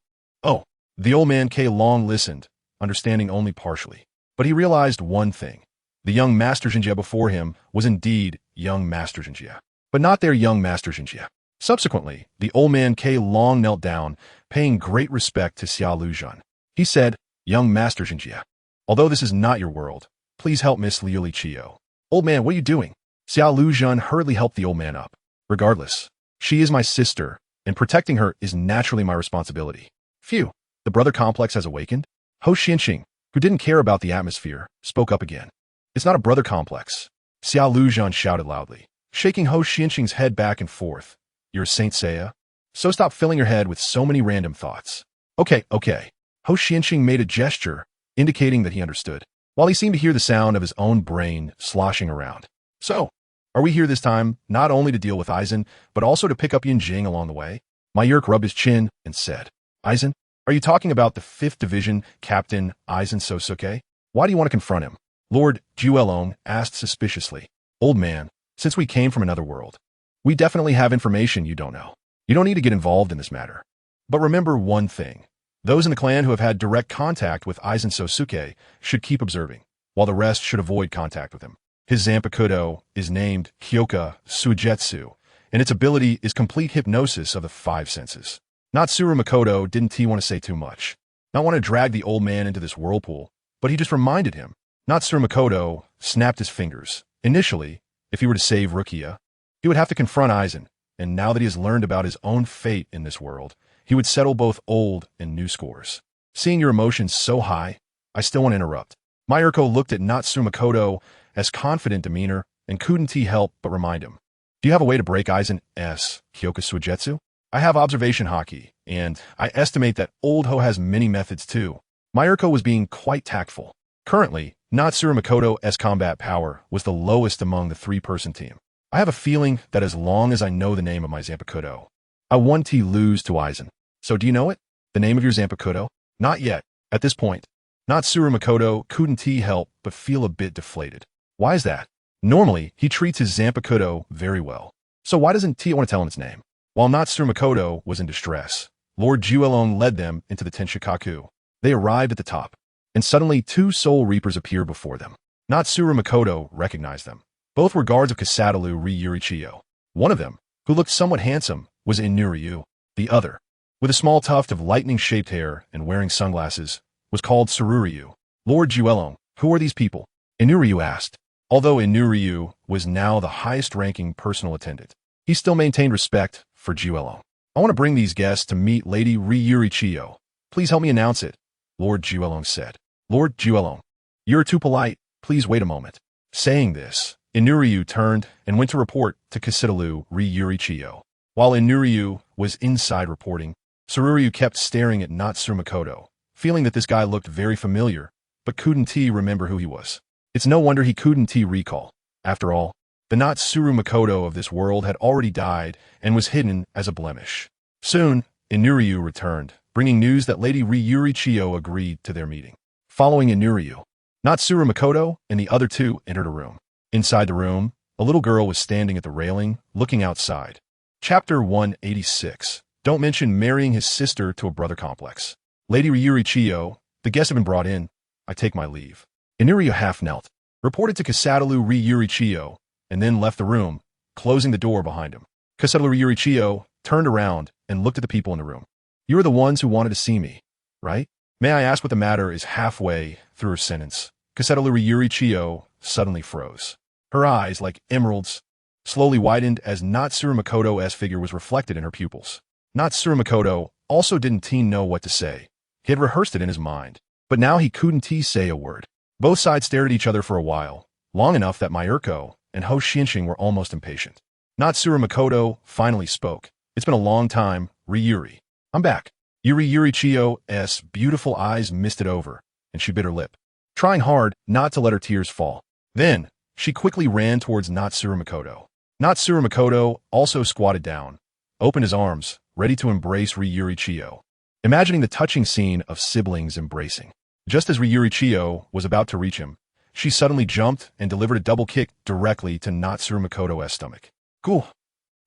The old man K. Long listened, understanding only partially. But he realized one thing. The young Master Xinjie before him was indeed young Master Xinjie, but not their young Master Xinjie. Subsequently, the old man K. Long knelt down, paying great respect to Xia Luzhan. He said, young Master Xinjie, although this is not your world, please help Miss Liulichio. Old man, what are you doing? Xia Luzhan hurriedly helped the old man up. Regardless, she is my sister, and protecting her is naturally my responsibility. Phew, the brother complex has awakened? Ho Xianxing, who didn't care about the atmosphere, spoke up again. It's not a brother complex. Xia Luzhan shouted loudly, shaking Ho Xianxing's head back and forth. You're a Saint Seiya? So stop filling your head with so many random thoughts. Okay. Ho Xianxing made a gesture, indicating that he understood, while he seemed to hear the sound of his own brain sloshing around. So, are we here this time not only to deal with Aizen, but also to pick up Yun Jing along the way? Mayurk rubbed his chin and said, Aizen, are you talking about the 5th Division Captain Aizen Sosuke? Why do you want to confront him? Lord Juelong asked suspiciously. Old man, since we came from another world, we definitely have information you don't know. You don't need to get involved in this matter. But remember one thing. Those in the clan who have had direct contact with Aizen Sosuke should keep observing, while the rest should avoid contact with him. His Zanpakuto is named Kyoka Suijetsu, and its ability is complete hypnosis of the 5 senses. Natsuru Makoto didn't want to say too much, not want to drag the old man into this whirlpool, but he just reminded him. Natsuru Makoto snapped his fingers. Initially, if he were to save Rukia, he would have to confront Aizen, and now that he has learned about his own fate in this world, he would settle both old and new scores. Seeing your emotions so high, I still want to interrupt. Mayurko looked at Natsuru Makoto as confident demeanor and couldn't help but remind him. Do you have a way to break Aizen's Kyoka Suijetsu? I have observation hockey, and I estimate that Old Ho has many methods too. Mayurko was being quite tactful. Currently, Natsuru Makoto's combat power was the lowest among the 3-person team. I have a feeling that as long as I know the name of my Zanpakuto, I won't lose to Aizen. So do you know it? The name of your Zanpakuto? Not yet. At this point, Natsuru Makoto couldn't help but feel a bit deflated. Why is that? Normally, he treats his Zanpakuto very well. So why doesn't he want to tell him its name? While Natsuru Makoto was in distress, Lord Juelong led them into the Tenshikaku. They arrived at the top, and suddenly 2 Soul Reapers appeared before them. Natsuru Makoto recognized them. Both were guards of Kasadalu Ryurichio. One of them, who looked somewhat handsome, was Inuryu. The other, with a small tuft of lightning-shaped hair and wearing sunglasses, was called Tsururyu. Lord Juelong, who are these people? Inuryu asked. Although Inuryu was now the highest-ranking personal attendant, he still maintained respect for Juelong. I want to bring these guests to meet Lady Ryurichio. Please help me announce it, Lord Juelong said. Lord Juelong, you're too polite. Please wait a moment. Saying this, Inuryu turned and went to report to Kasadalu Ryurichio. While Inuryu was inside reporting, Tsururyu kept staring at Natsuru Makoto, feeling that this guy looked very familiar, but couldn't remember who he was. It's no wonder he couldn't recall. After all, the Natsuru Makoto of this world had already died and was hidden as a blemish. Soon, Inuryu returned, bringing news that Lady Ryurichio agreed to their meeting. Following Inuryu, Natsuru Makoto and the other 2 entered a room. Inside the room, a little girl was standing at the railing, looking outside. Chapter 186. Don't mention marrying his sister to a brother complex. Lady Ryurichio, the guests have been brought in. I take my leave. Inuriyu half knelt, reported to Kasadalu Ryurichiyo, and then left the room, closing the door behind him. Kasadalu Ryurichiyo turned around and looked at the people in the room. You are the ones who wanted to see me, right? May I ask what the matter is? Halfway through her sentence, Kasadalu Ryurichiyo suddenly froze. Her eyes, like emeralds, slowly widened as Natsuru Makoto's figure was reflected in her pupils. Natsuru Makoto also didn't know what to say. He had rehearsed it in his mind, but now he couldn't say a word. Both sides stared at each other for a while, long enough that Mayurko and Ho Xianxing were almost impatient. Natsuru Makoto finally spoke. It's been a long time, Ryuri. I'm back. Ryurichiyo's beautiful eyes misted over, and she bit her lip, trying hard not to let her tears fall. Then, she quickly ran towards Natsuru Makoto. Natsuru Makoto also squatted down, opened his arms, ready to embrace Ryurichiyo, imagining the touching scene of siblings embracing. Just as Ryurichiyo was about to reach him, she suddenly jumped and delivered a double kick directly to Natsuru Makoto's stomach. Cool.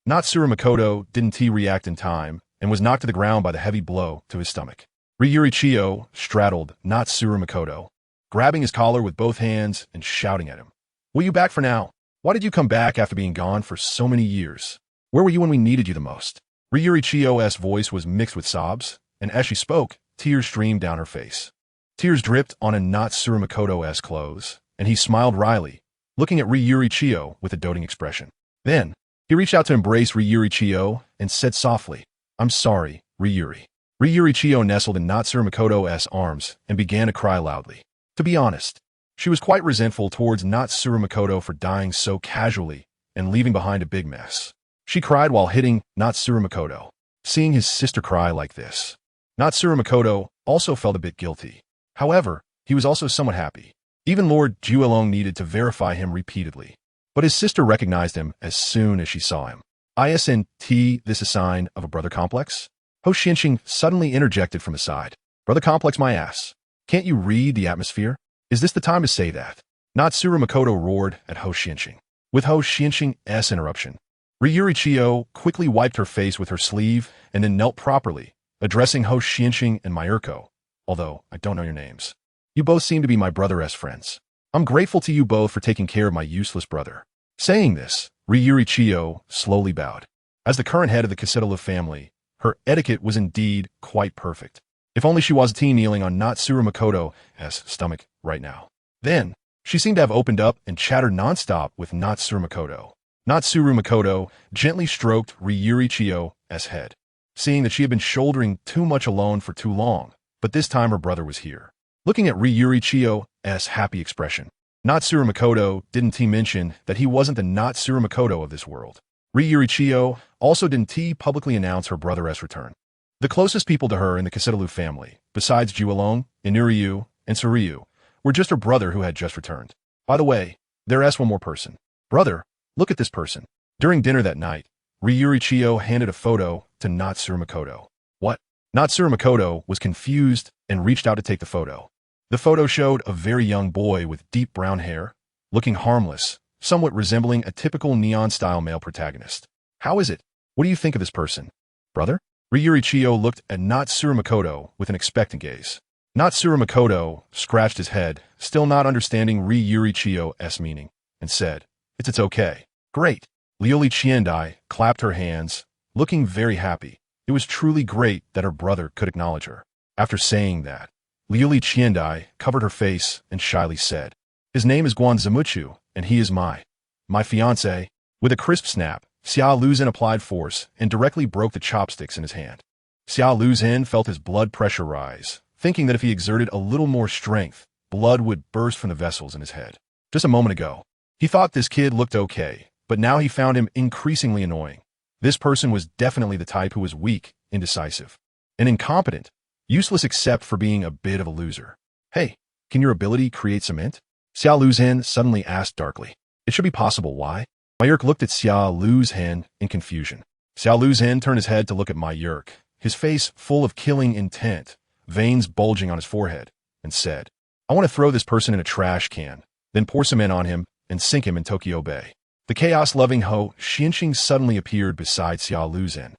Natsuru Makoto didn't react in time and was knocked to the ground by the heavy blow to his stomach. Ryurichiyo straddled Natsuru Makoto, grabbing his collar with both hands and shouting at him. Were you back for now? Why did you come back after being gone for so many years? Where were you when we needed you the most? Ryurichiyo's voice was mixed with sobs, and as she spoke, tears streamed down her face. Tears dripped on Natsuru Makoto's clothes, and he smiled wryly, looking at Ryurichiyo with a doting expression. Then, he reached out to embrace Ryurichiyo and said softly, I'm sorry, Ryuri. Ryurichiyo nestled in Natsuru Makoto's arms and began to cry loudly. To be honest, she was quite resentful towards Natsuru Makoto for dying so casually and leaving behind a big mess. She cried while hitting Natsuru Makoto. Seeing his sister cry like this, Natsuru Makoto also felt a bit guilty. However, he was also somewhat happy. Even Lord Juelong needed to verify him repeatedly. But his sister recognized him as soon as she saw him. Isn't this a sign of a brother complex? Ho Xianxing suddenly interjected from his side. Brother complex my ass. Can't you read the atmosphere? Is this the time to say that? Natsuru Makoto roared at Ho Xianxing. With Ho Xianxing's interruption, Ryurichiyo quickly wiped her face with her sleeve and then knelt properly, addressing Ho Xianxing and Mayurko, although I don't know your names. You both seem to be my brother's friends. I'm grateful to you both for taking care of my useless brother. Saying this, Ryurichiyo slowly bowed. As the current head of the Kasetalu family, her etiquette was indeed quite perfect. If only she wasn't kneeling on Natsuru Makoto's stomach right now. Then, she seemed to have opened up and chattered nonstop with Natsuru Makoto. Natsuru Makoto gently stroked Ryurichiyo's head, seeing that she had been shouldering too much alone for too long, but this time her brother was here. Looking at Ryurichiyo's happy expression, Natsuru Makoto didn't mention that he wasn't the Natsuru Makoto of this world. Ryurichiyo also didn't publicly announce her brother's return. The closest people to her in the Kasetalu family, besides Juelong, Inuriyu, and Suryu, were just her brother who had just returned. By the way, there's one more person. Brother, look at this person. During dinner that night, Ryurichiyo handed a photo to Natsuru Makoto. What? Natsuru Makoto was confused and reached out to take the photo. The photo showed a very young boy with deep brown hair, looking harmless, somewhat resembling a typical neon-style male protagonist. How is it? What do you think of this person? Brother? Ryurichiyo looked at Natsuru Makoto with an expectant gaze. Natsuru Makoto scratched his head, still not understanding Ryurichiyo's meaning, and said, It's okay. Great. Liuli Qiandai clapped her hands, looking very happy. It was truly great that her brother could acknowledge her. After saying that, Liuli Qiandai covered her face and shyly said, His name is Guan Zimuchu, and he is my fiancé. With a crisp snap, Xia Luzhen applied force and directly broke the chopsticks in his hand. Xia Luzhen felt his blood pressure rise, thinking that if he exerted a little more strength, blood would burst from the vessels in his head. Just a moment ago, he thought this kid looked okay, but now he found him increasingly annoying. This person was definitely the type who was weak, indecisive, and incompetent, useless except for being a bit of a loser. Hey, can your ability create cement? Xia Luzhen suddenly asked darkly. It should be possible, why? Mayurk looked at Xia Luzhen in confusion. Xia Luzhen turned his head to look at Mayurk, his face full of killing intent, veins bulging on his forehead, and said, I want to throw this person in a trash can, then pour cement on him and sink him in Tokyo Bay. The chaos-loving Ho Xianxing suddenly appeared beside Xia Luzhen.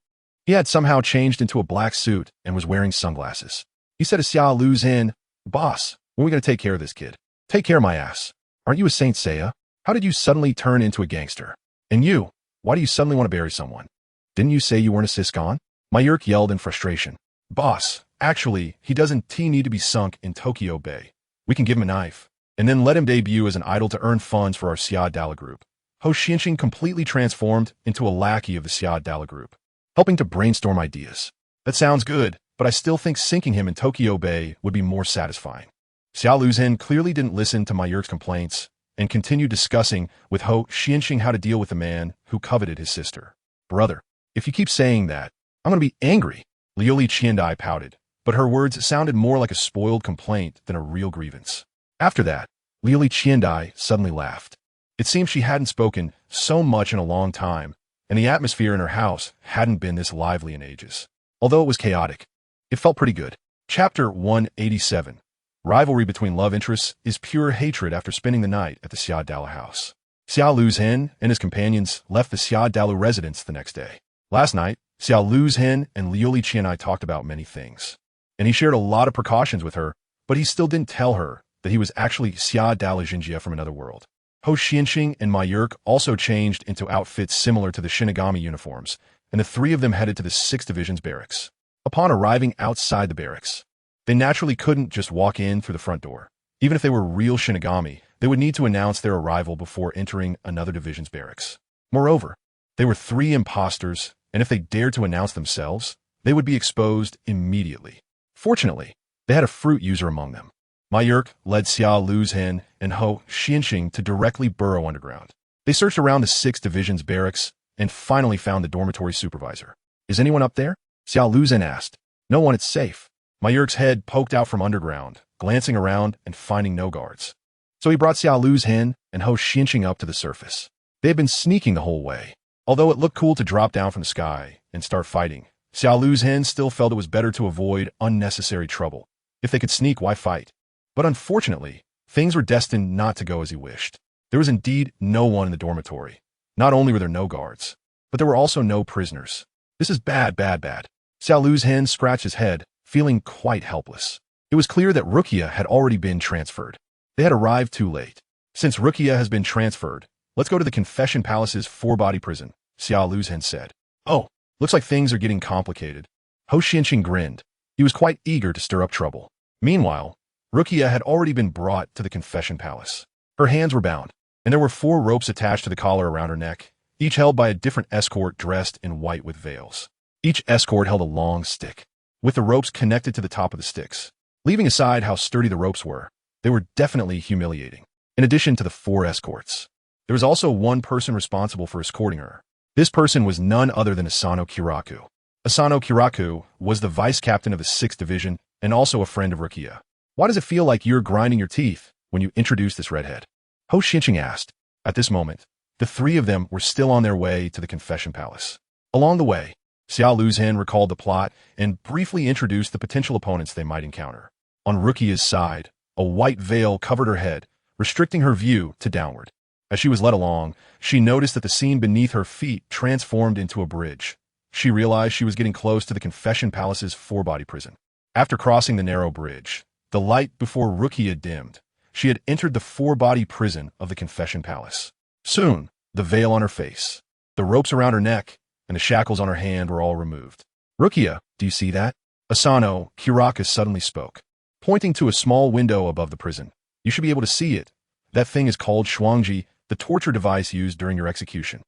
He had somehow changed into a black suit and was wearing sunglasses. He said to Xia Luzhen, Boss, When are we going to take care of this kid? Take care, my ass. Aren't you a Saint Seiya? How did you suddenly turn into a gangster? And you, why do you suddenly want to bury someone? Didn't you say you weren't a Xingguang? Mayurk yelled in frustration. Boss, actually, he doesn't need to be sunk in Tokyo Bay. We can give him a knife, and then let him debut as an idol to earn funds for our Xia Dala group. Ho Xianxing completely transformed into a lackey of the Xia Dala group, helping to brainstorm ideas. That sounds good, but I still think sinking him in Tokyo Bay would be more satisfying. Xiao Luzhen clearly didn't listen to Mayurk's complaints and continued discussing with Ho Xianxing how to deal with the man who coveted his sister. Brother, if you keep saying that, I'm going to be angry. Liuli Qiandai pouted, but her words sounded more like a spoiled complaint than a real grievance. After that, Liuli Qiandai suddenly laughed. It seemed she hadn't spoken so much in a long time, and the atmosphere in her house hadn't been this lively in ages. Although it was chaotic, it felt pretty good. Chapter 187. Rivalry between love interests is pure hatred after spending the night at the Xia Dala house. Xiao Luzhen and his companions left the Xia Dala residence the next day. Last night, Xiao Luzhen and Liuli Qianai talked about many things, and he shared a lot of precautions with her, but he still didn't tell her that he was actually Xia Dala Jinjia from another world. Ho Xianxing and Mayurk also changed into outfits similar to the Shinigami uniforms, and the three of them headed to the 6th Division's barracks. Upon arriving outside the barracks, they naturally couldn't just walk in through the front door. Even if they were real Shinigami, they would need to announce their arrival before entering another division's barracks. Moreover, they were 3 imposters, and if they dared to announce themselves, they would be exposed immediately. Fortunately, they had a fruit user among them. Mayurk led Xiao Luzhen and Ho Xianxing to directly burrow underground. They searched around the 6th Division's barracks and finally found the dormitory supervisor. Is anyone up there? Xiao Luzhen asked. No one, it's safe. Mayurk's head poked out from underground, glancing around and finding no guards. So he brought Xiao Luzhen and Ho Xianxing up to the surface. They had been sneaking the whole way. Although it looked cool to drop down from the sky and start fighting, Xiao Luzhen still felt it was better to avoid unnecessary trouble. If they could sneak, why fight? But unfortunately, things were destined not to go as he wished. There was indeed no one in the dormitory. Not only were there no guards, but there were also no prisoners. This is bad, bad, bad. Xiao Luzhen scratched his head, feeling quite helpless. It was clear that Rukia had already been transferred. They had arrived too late. Since Rukia has been transferred, let's go to the Confession Palace's 4-body prison, Xiao Luzhen said. Oh, looks like things are getting complicated. Ho Xianxing grinned. He was quite eager to stir up trouble. Meanwhile, Rukia had already been brought to the Confession Palace. Her hands were bound, and there were 4 ropes attached to the collar around her neck, each held by a different escort dressed in white with veils. Each escort held a long stick, with the ropes connected to the top of the sticks. Leaving aside how sturdy the ropes were, they were definitely humiliating. In addition to the 4 escorts, there was also one person responsible for escorting her. This person was none other than Asano Kiraku. Asano Kiraku was the vice captain of the 6th Division and also a friend of Rukia. Why does it feel like you're grinding your teeth when you introduce this redhead? Ho Xianxing asked. At this moment, the 3 of them were still on their way to the Confession Palace. Along the way, Xiao Luzhen recalled the plot and briefly introduced the potential opponents they might encounter. On Rukia's side, a white veil covered her head, restricting her view to downward. As she was led along, she noticed that the scene beneath her feet transformed into a bridge. She realized she was getting close to the Confession Palace's 4-body prison. After crossing the narrow bridge, the light before Rukia dimmed. She had entered the 4-body prison of the Confession Palace. Soon, the veil on her face, the ropes around her neck, and the shackles on her hand were all removed. Rukia, do you see that? Asano Kiraku suddenly spoke, pointing to a small window above the prison. You should be able to see it. That thing is called Xingguang, the torture device used during your execution.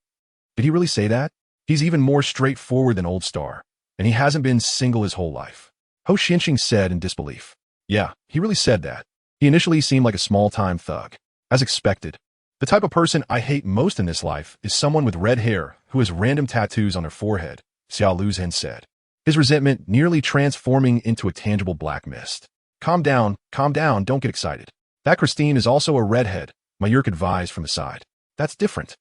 Did he really say that? He's even more straightforward than Old Star, and he hasn't been single his whole life. Ho Xianxing said in disbelief. Yeah, he really said that. He initially seemed like a small-time thug. As expected, the type of person I hate most in this life is someone with red hair who has random tattoos on their forehead, Xiao Luzhen said, his resentment nearly transforming into a tangible black mist. Calm down, don't get excited. That Christine is also a redhead, Mayurk advised from the side. That's different.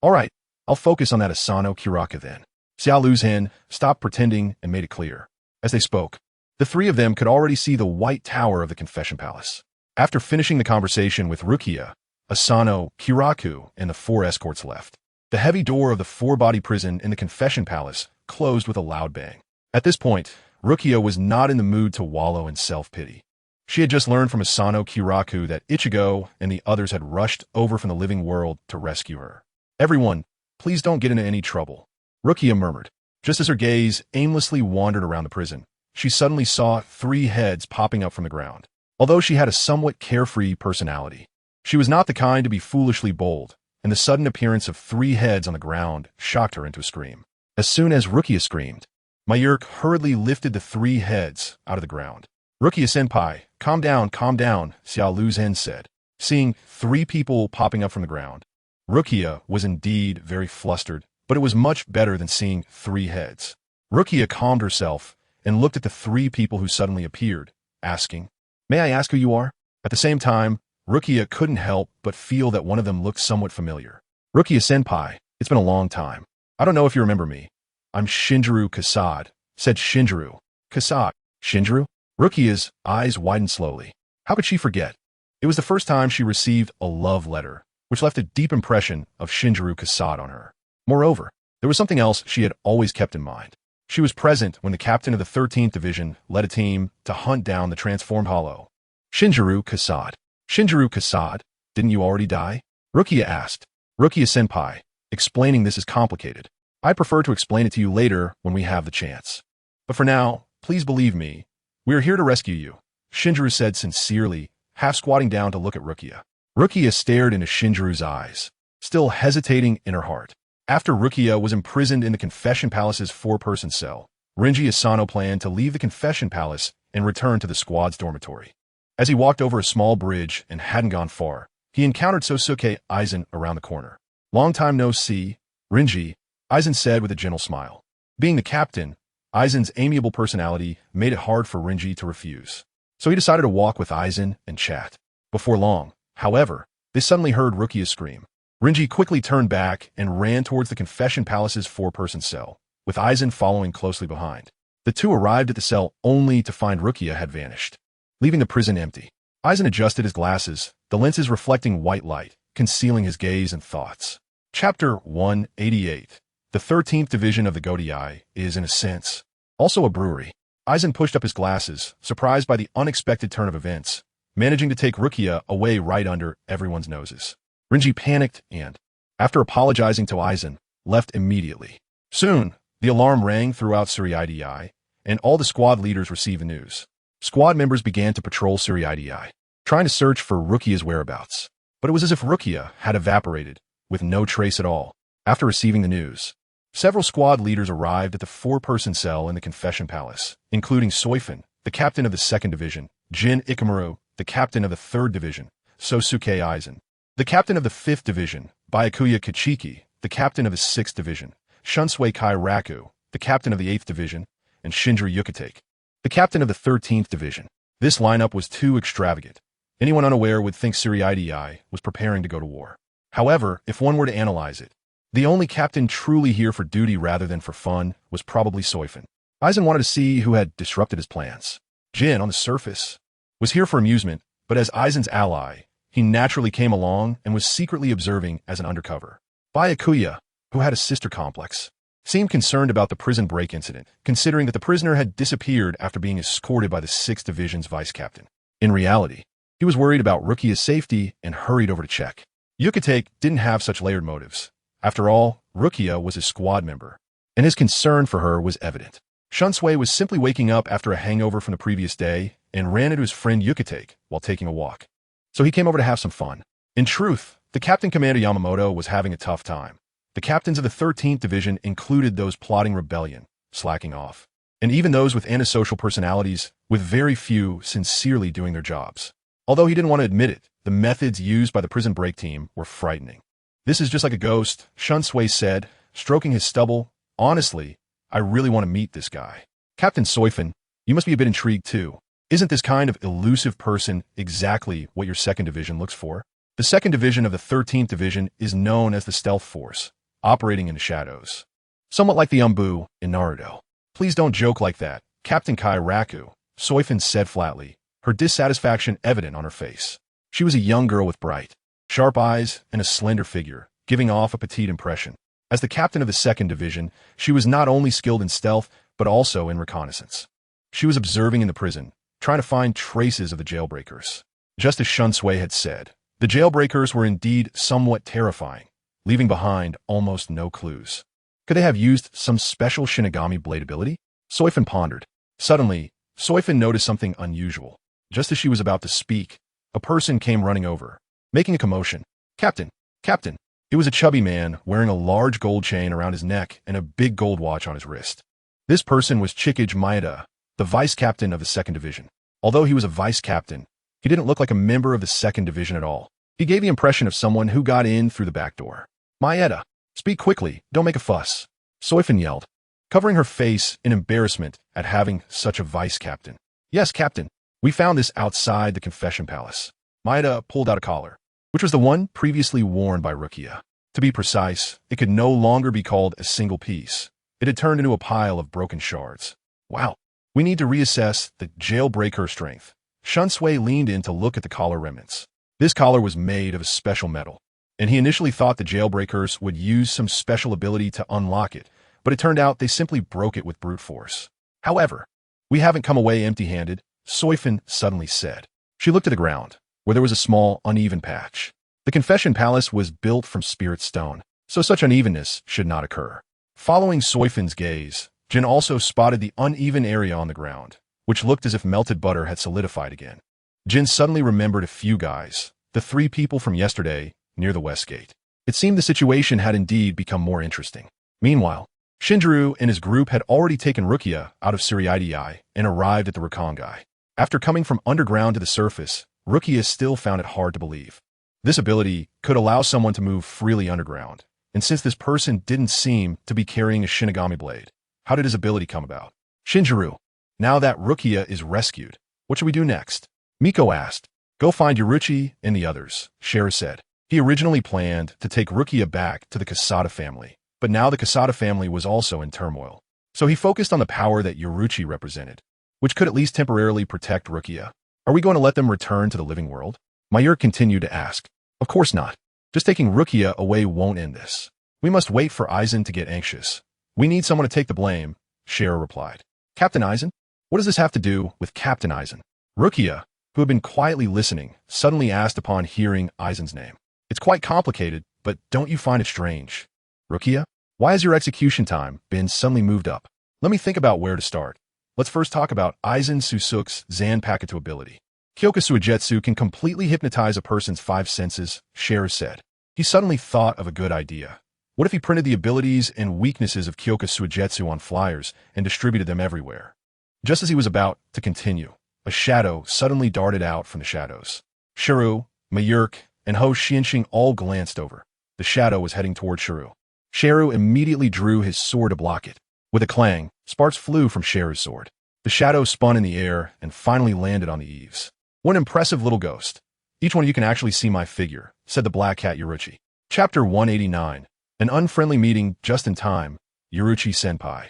All right, I'll focus on that Asano Kiraku then. Xiao Luzhen stopped pretending and made it clear. As they spoke, the 3 of them could already see the white tower of the Confession Palace. After finishing the conversation with Rukia, Asano, Kiraku, and the 4 escorts left. The heavy door of the 4-body prison in the Confession Palace closed with a loud bang. At this point, Rukia was not in the mood to wallow in self-pity. She had just learned from Asano Kiraku that Ichigo and the others had rushed over from the living world to rescue her. "Everyone, please don't get into any trouble," Rukia murmured. Just as her gaze aimlessly wandered around the prison, she suddenly saw 3 heads popping up from the ground. Although she had a somewhat carefree personality, she was not the kind to be foolishly bold, and the sudden appearance of 3 heads on the ground shocked her into a scream. As soon as Rukia screamed, Mayurk hurriedly lifted the 3 heads out of the ground. "Rukia-senpai, calm down, Xiao Luzhen said. Seeing 3 people popping up from the ground, Rukia was indeed very flustered, but it was much better than seeing 3 heads. Rukia calmed herself and looked at the 3 people who suddenly appeared, asking, "May I ask who you are?" At the same time, Rukia couldn't help but feel that one of them looked somewhat familiar. "Rukia-senpai, it's been a long time. I don't know if you remember me. I'm Shinjiro Kasad," said Shinjiro. "Kasad? Shinjiro?" Rukia's eyes widened slowly. How could she forget? It was the first time she received a love letter, which left a deep impression of Shinjiro Kasad on her. Moreover, there was something else she had always kept in mind. She was present when the captain of the 13th Division led a team to hunt down the transformed hollow. "Shinjiro Kasad. Shinjiro Kasad, didn't you already die?" Rukia asked. "Rukia-senpai, explaining this is complicated. I prefer to explain it to you later when we have the chance. But for now, please believe me, we are here to rescue you," Shinjiro said sincerely, half squatting down to look at Rukia. Rukia stared into Shinjiro's eyes, still hesitating in her heart. After Rukia was imprisoned in the Confession Palace's 4-person cell, Renji Asano planned to leave the Confession Palace and return to the squad's dormitory. As he walked over a small bridge and hadn't gone far, he encountered Sosuke Aizen around the corner. "Long time no see, Renji," Aizen said with a gentle smile. Being the captain, Aizen's amiable personality made it hard for Renji to refuse. So he decided to walk with Aizen and chat. Before long, however, they suddenly heard Rukia scream. Renji quickly turned back and ran towards the Confession Palace's 4-person cell, with Aizen following closely behind. The two arrived at the cell only to find Rukia had vanished, leaving the prison empty. Aizen adjusted his glasses, the lenses reflecting white light, concealing his gaze and thoughts. Chapter 188. The 13th Division of the Godai is, in a sense, also a brewery. Aizen pushed up his glasses, surprised by the unexpected turn of events, managing to take Rukia away right under everyone's noses. Renji panicked and, after apologizing to Aizen, left immediately. Soon, the alarm rang throughout Suriidai, and all the squad leaders received the news. Squad members began to patrol Suriidai, trying to search for Rukia's whereabouts. But it was as if Rukia had evaporated, with no trace at all. After receiving the news, several squad leaders arrived at the 4-person cell in the Confession Palace, including Soifun, the captain of the 2nd Division, Jin Ikamaru, the captain of the 3rd Division, Sosuke Aizen, the captain of the 5th Division, Byakuya Kichiki, the captain of the 6th Division, Shunsui Kairaku, the captain of the 8th Division, and Shinjiro Yukitake, the captain of the 13th Division. This lineup was too extravagant. Anyone unaware would think Suriidai was preparing to go to war. However, if one were to analyze it, the only captain truly here for duty rather than for fun was probably Soifun. Aizen wanted to see who had disrupted his plans. Jin, on the surface, was here for amusement, but as Aizen's ally, he naturally came along and was secretly observing as an undercover. Byakuya, who had a sister complex, seemed concerned about the prison break incident, considering that the prisoner had disappeared after being escorted by the 6th Division's vice-captain. In reality, he was worried about Rukia's safety and hurried over to check. Yukitake didn't have such layered motives. After all, Rukia was his squad member, and his concern for her was evident. Shunsui was simply waking up after a hangover from the previous day and ran into his friend Yukitake while taking a walk. So he came over to have some fun. In truth, the Captain Commander Yamamoto was having a tough time. The captains of the 13th Division included those plotting rebellion, slacking off, and even those with antisocial personalities, with very few sincerely doing their jobs. Although he didn't want to admit it, the methods used by the prison break team were frightening. "This is just like a ghost," Shunsui said, stroking his stubble. "Honestly, I really want to meet this guy." "Captain Soifun, you must be a bit intrigued too. Isn't this kind of elusive person exactly what your 2nd Division looks for?" The 2nd Division of the 13th Division is known as the Stealth Force, operating in the shadows. Somewhat like the Umbu in Naruto. "Please don't joke like that, Captain Kairaku," Soifun said flatly, her dissatisfaction evident on her face. She was a young girl with bright, sharp eyes and a slender figure, giving off a petite impression. As the captain of the 2nd Division, she was not only skilled in stealth, but also in reconnaissance. She was observing in the prison, trying to find traces of the jailbreakers. Just as Shun Sui had said, the jailbreakers were indeed somewhat terrifying, leaving behind almost no clues. Could they have used some special Shinigami blade ability? Soifan pondered. Suddenly, Soifan noticed something unusual. Just as she was about to speak, a person came running over, making a commotion. Captain! Captain! It was a chubby man wearing a large gold chain around his neck and a big gold watch on his wrist. This person was Chikage Maeda, the vice captain of the 2nd Division. Although he was a vice captain, he didn't look like a member of the 2nd Division at all. He gave the impression of someone who got in through the back door. Maeda, speak quickly, don't make a fuss, Soifan yelled, covering her face in embarrassment at having such a vice captain. Yes, captain. We found this outside the confession palace. Maeda pulled out a collar, which was the one previously worn by Rukia. To be precise, it could no longer be called a single piece. It had turned into a pile of broken shards. Wow. We need to reassess the jailbreaker strength. Shun Sui leaned in to look at the collar remnants. This collar was made of a special metal, and he initially thought the jailbreakers would use some special ability to unlock it, but it turned out they simply broke it with brute force. However, we haven't come away empty-handed, Soifan suddenly said. She looked at the ground, where there was a small, uneven patch. The confession palace was built from spirit stone, so such unevenness should not occur. Following Soifan's gaze, Jin also spotted the uneven area on the ground, which looked as if melted butter had solidified again. Jin suddenly remembered a few guys, the 3 people from yesterday, near the west gate. It seemed the situation had indeed become more interesting. Meanwhile, Shinjiro and his group had already taken Rukia out of Suriidai and arrived at the Rakongai. After coming from underground to the surface, Rukia still found it hard to believe. This ability could allow someone to move freely underground, and since this person didn't seem to be carrying a Shinigami blade, how did his ability come about? Shinjiro, now that Rukia is rescued, what should we do next? Miko asked. Go find Yoruchi and the others, Shara said. He originally planned to take Rukia back to the Kasada family, but now the Kasada family was also in turmoil. So he focused on the power that Yoruchi represented, which could at least temporarily protect Rukia. Are we going to let them return to the living world? Mayur continued to ask. Of course not. Just taking Rukia away won't end this. We must wait for Aizen to get anxious. We need someone to take the blame, Shara replied. Captain Aizen? What does this have to do with Captain Aizen? Rukia, who had been quietly listening, suddenly asked upon hearing Aizen's name. It's quite complicated, but don't you find it strange? Rukia, why has your execution time been suddenly moved up? Let me think about where to start. Let's first talk about Aizen Susuk's Zanpakuto ability. Kyoka Suigetsu can completely hypnotize a person's 5 senses, Shara said. He suddenly thought of a good idea. What if he printed the abilities and weaknesses of Kyoka Suigetsu on flyers and distributed them everywhere? Just as he was about to continue, a shadow suddenly darted out from the shadows. Shiru, Mayurk, and Ho Xianxing all glanced over. The shadow was heading toward Shiru. Shiru immediately drew his sword to block it. With a clang, sparks flew from Shiru's sword. The shadow spun in the air and finally landed on the eaves. What an impressive little ghost. Each one of you can actually see my figure, said the black cat Yoruchi. Chapter 189. An unfriendly meeting just in time, Yoruchi Senpai.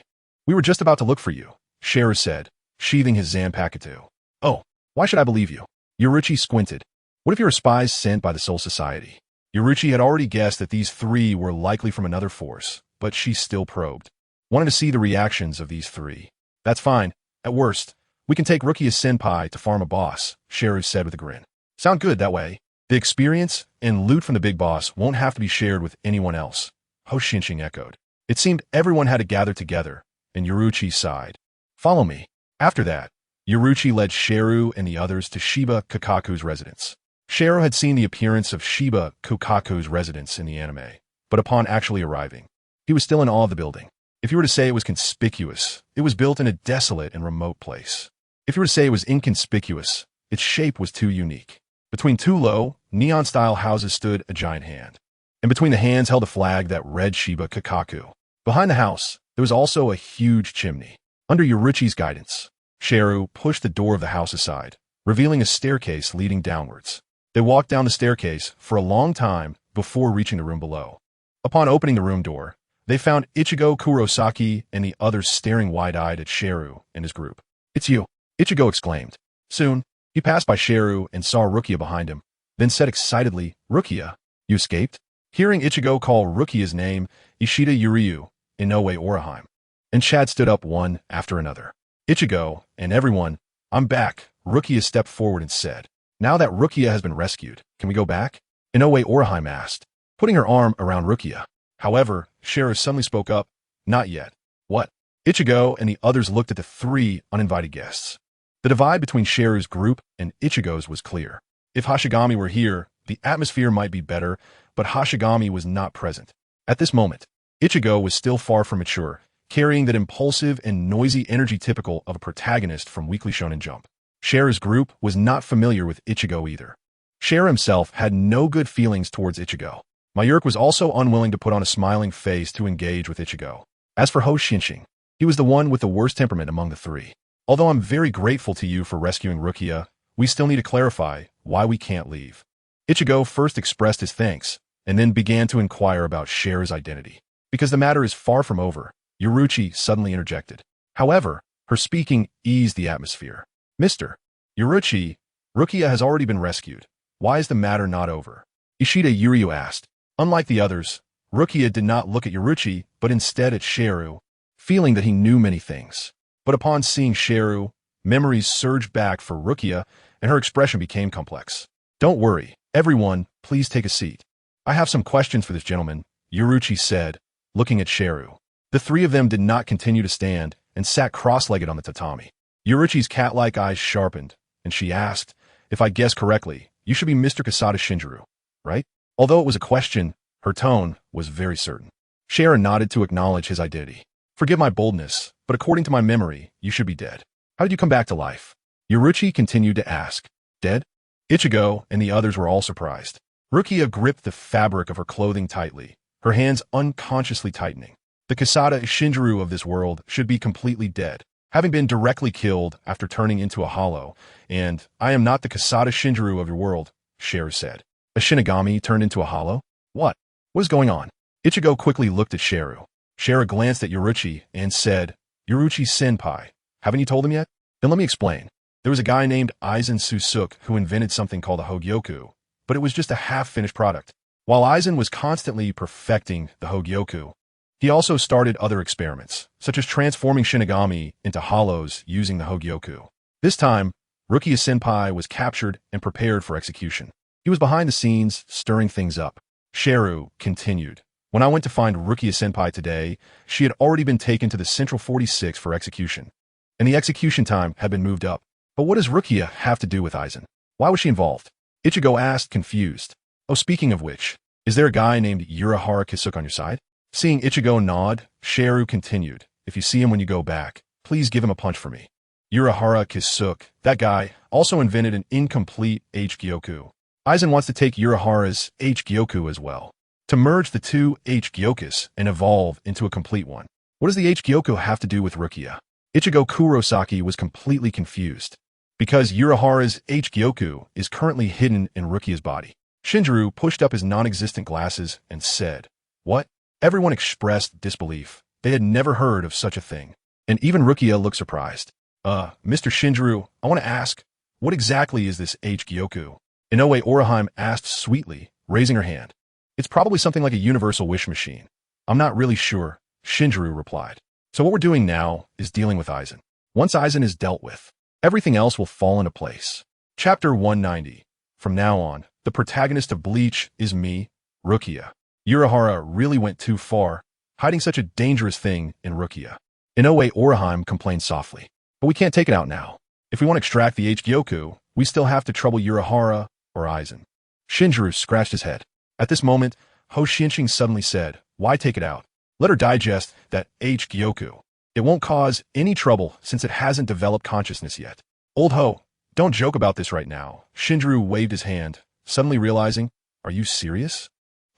We were just about to look for you, Shara said, sheathing his Zanpakuto. Oh, why should I believe you? Yoruchi squinted. What if you're spies sent by the Soul Society? Yoruchi had already guessed that these 3 were likely from another force, but she still probed. Wanted to see the reactions of these 3. That's fine. At worst, we can take Rukia Senpai to farm a boss, Sheriff said with a grin. Sound good that way. The experience and loot from the big boss won't have to be shared with anyone else, Ho Xianxing echoed. It seemed everyone had to gather together, and Yoruchi sighed. Follow me. After that, Yoruchi led Shiru and the others to Shiba Kakaku's residence. Shiru had seen the appearance of Shiba Kakaku's residence in the anime, but upon actually arriving, he was still in awe of the building. If you were to say it was conspicuous, it was built in a desolate and remote place. If you were to say it was inconspicuous, its shape was too unique. Between 2 low, neon-style houses stood a giant hand, and between the hands held a flag that read Shiba Kakaku. Behind the house, there was also a huge chimney. Under Yoruchi's guidance, Shiru pushed the door of the house aside, revealing a staircase leading downwards. They walked down the staircase for a long time before reaching the room below. Upon opening the room door, they found Ichigo Kurosaki and the others staring wide-eyed at Shiru and his group. It's you, Ichigo exclaimed. Soon, he passed by Shiru and saw Rukia behind him, then said excitedly, Rukia, you escaped? Hearing Ichigo call Rukia's name, Ishida Yuryu, Inoue Orihime, and Chad stood up one after another. Ichigo, and everyone, I'm back, Rukia stepped forward and said, "Now that Rukia has been rescued, can we go back?" Inoue Oraheim asked, putting her arm around Rukia. However, Shiru suddenly spoke up, "Not yet." "What?" Ichigo and the others looked at the three uninvited guests. The divide between Shiru's group and Ichigo's was clear. If Hashigami were here, the atmosphere might be better, but Hashigami was not present. At this moment, Ichigo was still far from mature, carrying that impulsive and noisy energy typical of a protagonist from Weekly Shonen Jump. Shiru's group was not familiar with Ichigo either. Shiru himself had no good feelings towards Ichigo. Mayurk was also unwilling to put on a smiling face to engage with Ichigo. As for Ho Shinshing, he was the one with the worst temperament among the three. "Although I'm very grateful to you for rescuing Rukia, we still need to clarify why we can't leave." Ichigo first expressed his thanks, and then began to inquire about Shiru's identity. "Because the matter is far from over," Yoruichi suddenly interjected. However, her speaking eased the atmosphere. "Mr. Yoruichi, Rukia has already been rescued. Why is the matter not over?" Ishida Yuryu asked. Unlike the others, Rukia did not look at Yoruichi, but instead at Shiru, feeling that he knew many things. But upon seeing Shiru, memories surged back for Rukia, and her expression became complex. "Don't worry, everyone, please take a seat. I have some questions for this gentleman," Yoruichi said, looking at Shiru. The three of them did not continue to stand and sat cross-legged on the tatami. Yoruichi's cat-like eyes sharpened, and she asked, "If I guess correctly, you should be Mr. Kasada Shinjiro, right?" Although it was a question, her tone was very certain. Shiru nodded to acknowledge his identity. "Forgive my boldness, but according to my memory, you should be dead. How did you come back to life?" Yoruichi continued to ask. "Dead?" Ichigo and the others were all surprised. Rukia gripped the fabric of her clothing tightly, her hands unconsciously tightening. "The Kasada Shinjiro of this world should be completely dead, having been directly killed after turning into a hollow, and I am not the Kasada Shinjiro of your world," Shiru said. "A Shinigami turned into a hollow? What? What is going on?" Ichigo quickly looked at Shiru. Shiru glanced at Yoruichi and said, "Yoruichi-senpai, haven't you told him yet? Then let me explain. There was a guy named Aizen Susuk who invented something called a Hogyoku, but it was just a half-finished product. While Aizen was constantly perfecting the Hogyoku, he also started other experiments, such as transforming Shinigami into hollows using the Hogyoku. This time, Rukia-senpai was captured and prepared for execution. He was behind the scenes, stirring things up." Shiru continued. "When I went to find Rukia-senpai today, she had already been taken to the Central 46 for execution, and the execution time had been moved up. But what does Rukia have to do with Aizen? Why was she involved?" Ichigo asked, confused. "Oh, speaking of which, is there a guy named Urahara Kisuke on your side?" Seeing Ichigo nod, Shiru continued, "If you see him when you go back, please give him a punch for me." Urahara Kisuke, that guy, also invented an incomplete H-Gyoku. Aizen wants to take Urahara's H-Gyoku as well, to merge the two H-Gyokus and evolve into a complete one. What does the H-Gyoku have to do with Rukia? Ichigo Kurosaki was completely confused, because Urahara's H-Gyoku is currently hidden in Rukia's body. Shinjiro pushed up his non-existent glasses and said, "What?" Everyone expressed disbelief. They had never heard of such a thing. And even Rukia looked surprised. Mr. Shinjiro, I want to ask, what exactly is this H-Gyoku?" Inoue Oraheim asked sweetly, raising her hand. "It's probably something like a universal wish machine. I'm not really sure," Shinjiro replied. "So what we're doing now is dealing with Aizen. Once Aizen is dealt with, everything else will fall into place." Chapter 190. From now on, the protagonist of Bleach is me, Rukia. Urahara really went too far, hiding such a dangerous thing in Rukia. Inoue Oraheim complained softly. "But we can't take it out now. If we want to extract the H-Gyoku, we still have to trouble Urahara or Aizen." Shinjiro scratched his head. At this moment, Ho Shinshing suddenly said, "Why take it out? Let her digest that H-Gyoku. It won't cause any trouble since it hasn't developed consciousness yet." "Old Ho, don't joke about this right now." Shinjiro waved his hand, suddenly realizing, "Are you serious?"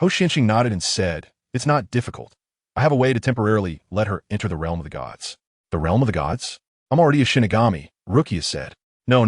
Ho Shinshing nodded and said, "It's not difficult. I have a way to temporarily let her enter the realm of the gods." "The realm of the gods? I'm already a Shinigami," Rukia said. No,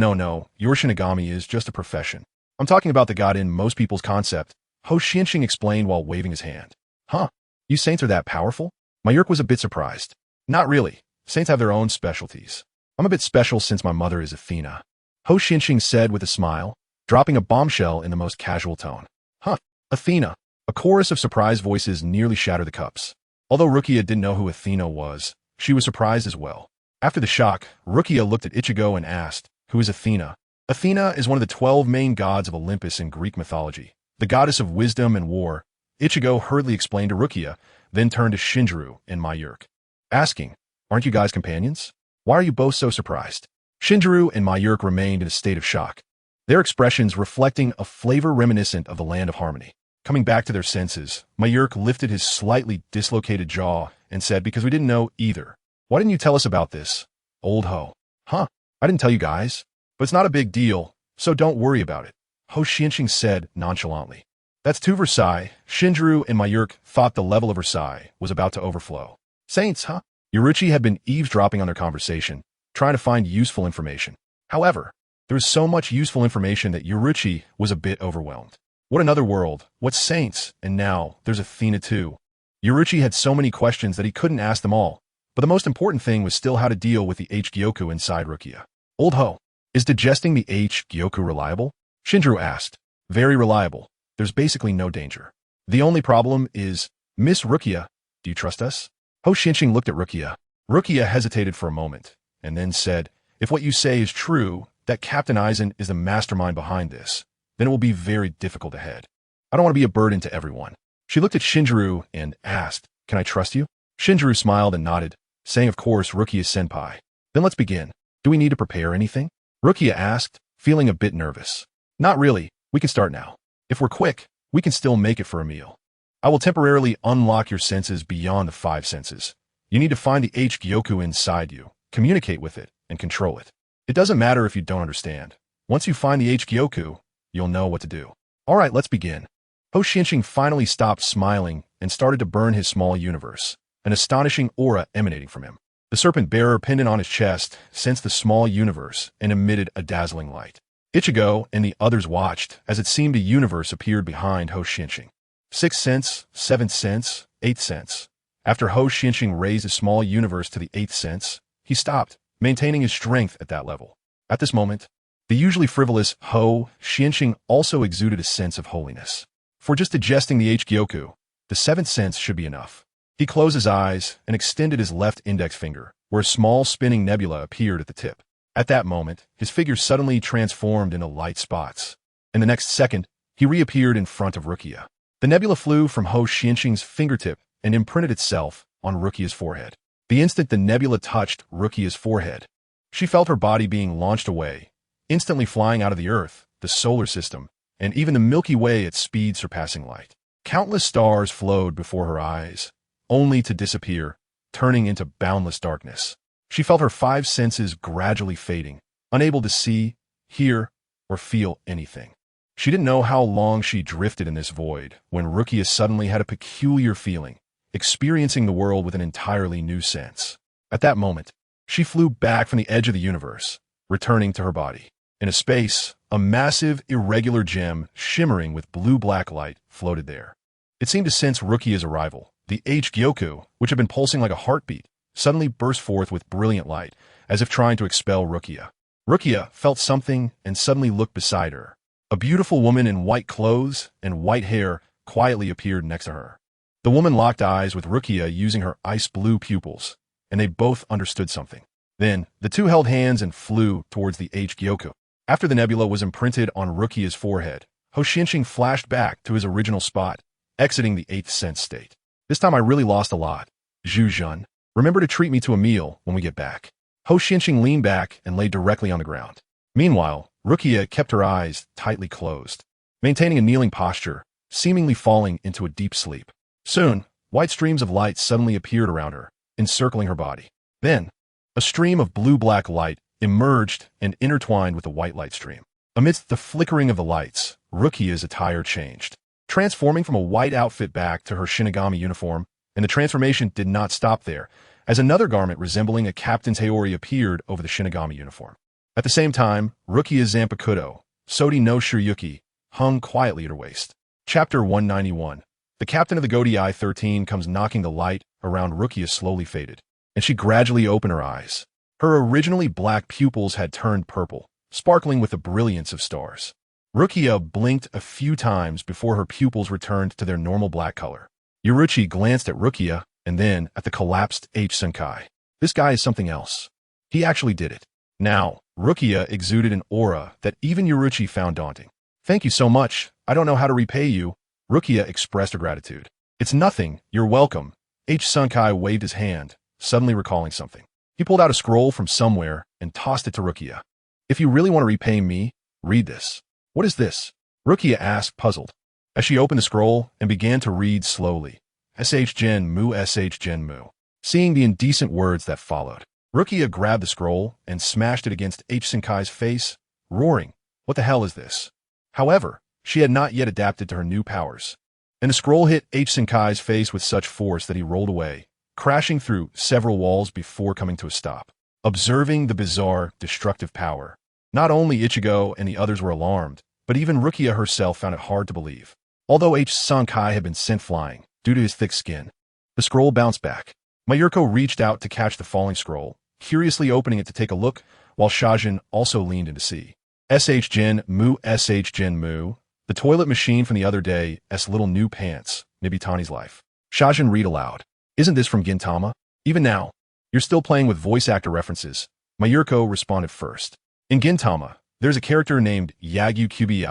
your Shinigami is just a profession. I'm talking about the god in most people's concept," Ho Shinshing explained while waving his hand. "Huh? You saints are that powerful?" Mayurk was a bit surprised. "Not really. Saints have their own specialties. I'm a bit special since my mother is Athena," Ho Shinshing said with a smile, dropping a bombshell in the most casual tone. "Huh, Athena." A chorus of surprised voices nearly shattered the cups. Although Rukia didn't know who Athena was, she was surprised as well. After the shock, Rukia looked at Ichigo and asked, Who is Athena? Athena is one of the 12 main gods of Olympus in Greek mythology, the goddess of wisdom and war. Ichigo hurriedly explained to Rukia, then turned to Shinjiro and Mayurk, asking, "Aren't you guys companions? Why are you both so surprised?" Shinjiro and Mayurk remained in a state of shock, their expressions reflecting a flavor reminiscent of the Land of Harmony. Coming back to their senses, Mayurk lifted his slightly dislocated jaw and said, "Because we didn't know either. Why didn't you tell us about this, old ho?" "Huh, I didn't tell you guys. But it's not a big deal, so don't worry about it," Ho Xianxing said nonchalantly. That's too Versailles. Shinjiro and Mayurk thought the level of Versailles was about to overflow. Saints, huh? Yoruichi had been eavesdropping on their conversation, trying to find useful information. However, there was so much useful information that Yoruichi was a bit overwhelmed. What another world? What saints? And now there's Athena too. Yoruichi had so many questions that he couldn't ask them all, but the most important thing was still how to deal with the H-Gyoku inside Rukia. Old ho, is digesting the H-Gyoku reliable? Shinjiro asked. Very reliable. There's basically no danger. The only problem is, Miss Rukia, do you trust us? Ho Xianxing looked at Rukia. Rukia hesitated for a moment, and then said, if what you say is true, that Captain Aizen is the mastermind behind this, then it will be very difficult ahead. I don't want to be a burden to everyone. She looked at Shinjiro and asked, can I trust you? Shinjiro smiled and nodded, saying of course Rukia-senpai. Then let's begin. Do we need to prepare anything? Rukia asked, feeling a bit nervous. Not really, we can start now. If we're quick, we can still make it for a meal. I will temporarily unlock your senses beyond the 5 senses. You need to find the H-Gyoku inside you, communicate with it, and control it. It doesn't matter if you don't understand. Once you find the H-Gyoku, you'll know what to do. Alright, let's begin. Ho Xianxing finally stopped smiling and started to burn his small universe, an astonishing aura emanating from him. The serpent-bearer pendant on his chest sensed the small universe and emitted a dazzling light. Ichigo and the others watched as it seemed a universe appeared behind Ho Xianxing. 6th sense, 7th sense, 8th sense. After Ho Xianxing raised his small universe to the 8th sense, he stopped, maintaining his strength at that level. At this moment, the usually frivolous Ho Xianxing also exuded a sense of holiness. For just digesting the H-Gyoku, the 7th sense should be enough. He closed his eyes and extended his left index finger, where a small spinning nebula appeared at the tip. At that moment, his figure suddenly transformed into light spots. In the next second, he reappeared in front of Rukia. The nebula flew from Ho Xianxing's fingertip and imprinted itself on Rukia's forehead. The instant the nebula touched Rukia's forehead, she felt her body being launched away, instantly flying out of the Earth, the solar system, and even the Milky Way at speed surpassing light. Countless stars flowed before her eyes, only to disappear, turning into boundless darkness. She felt her 5 senses gradually fading, unable to see, hear, or feel anything. She didn't know how long she drifted in this void when Rukia suddenly had a peculiar feeling, experiencing the world with an entirely new sense. At that moment, she flew back from the edge of the universe, returning to her body. In a space, a massive, irregular gem shimmering with blue-black light floated there. It seemed to sense Rukia's arrival. The H-Gyoku, which had been pulsing like a heartbeat, suddenly burst forth with brilliant light, as if trying to expel Rukia. Rukia felt something and suddenly looked beside her. A beautiful woman in white clothes and white hair quietly appeared next to her. The woman locked eyes with Rukia using her ice-blue pupils, and they both understood something. Then, the two held hands and flew towards the H-Gyoku. After the nebula was imprinted on Rukia's forehead, Ho Xianxing flashed back to his original spot, exiting the 8th sense state. This time I really lost a lot. Zhu Zhun, remember to treat me to a meal when we get back. Ho Xianxing leaned back and lay directly on the ground. Meanwhile, Rukia kept her eyes tightly closed, maintaining a kneeling posture, seemingly falling into a deep sleep. Soon, white streams of light suddenly appeared around her, encircling her body. Then, a stream of blue-black light emerged and intertwined with the white light stream. Amidst the flickering of the lights, Rukia's attire changed, transforming from a white outfit back to her Shinigami uniform, and the transformation did not stop there, as another garment resembling a captain's Haori appeared over the Shinigami uniform. At the same time, Rukia's Zanpakuto, Sodi no Shiryuki, hung quietly at her waist. Chapter 191. The captain of the Godii 13 comes knocking the light around Rukia slowly faded, and she gradually opened her eyes. Her originally black pupils had turned purple, sparkling with the brilliance of stars. Rukia blinked a few times before her pupils returned to their normal black color. Yoruichi glanced at Rukia and then at the collapsed H-Senkai. This guy is something else. He actually did it. Now, Rukia exuded an aura that even Yoruchi found daunting. "Thank you so much. I don't know how to repay you." Rukia expressed her gratitude. "It's nothing. You're welcome." Sunkai waved his hand, suddenly recalling something. He pulled out a scroll from somewhere and tossed it to Rukia. "If you really want to repay me, read this." "What is this?" Rukia asked, puzzled. As she opened the scroll and began to read slowly, "Sh Gen Mu Sh Gen Mu." Seeing the indecent words that followed, Rukia grabbed the scroll and smashed it against Sunkai's face, roaring, "What the hell is this?" However, she had not yet adapted to her new powers, and the scroll hit Sunkai's face with such force that he rolled away, crashing through several walls before coming to a stop. Observing the bizarre, destructive power, not only Ichigo and the others were alarmed, but even Rukia herself found it hard to believe. Although Sunkai had been sent flying due to his thick skin, the scroll bounced back. Mayurko reached out to catch the falling scroll, curiously opening it to take a look, while Shajin also leaned in to see. Sh Gen Mu Sh Gen Mu, the toilet machine from the other day, little new pants, Nibitani's life. Shajin read aloud. "Isn't this from Gintama? Even now, you're still playing with voice actor references." Mayurko responded first. "In Gintama, there's a character named Yagyu Kubi,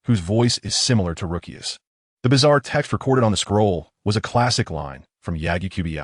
whose voice is similar to Rukia's." The bizarre text recorded on the scroll was a classic line from Yagyu Kubi.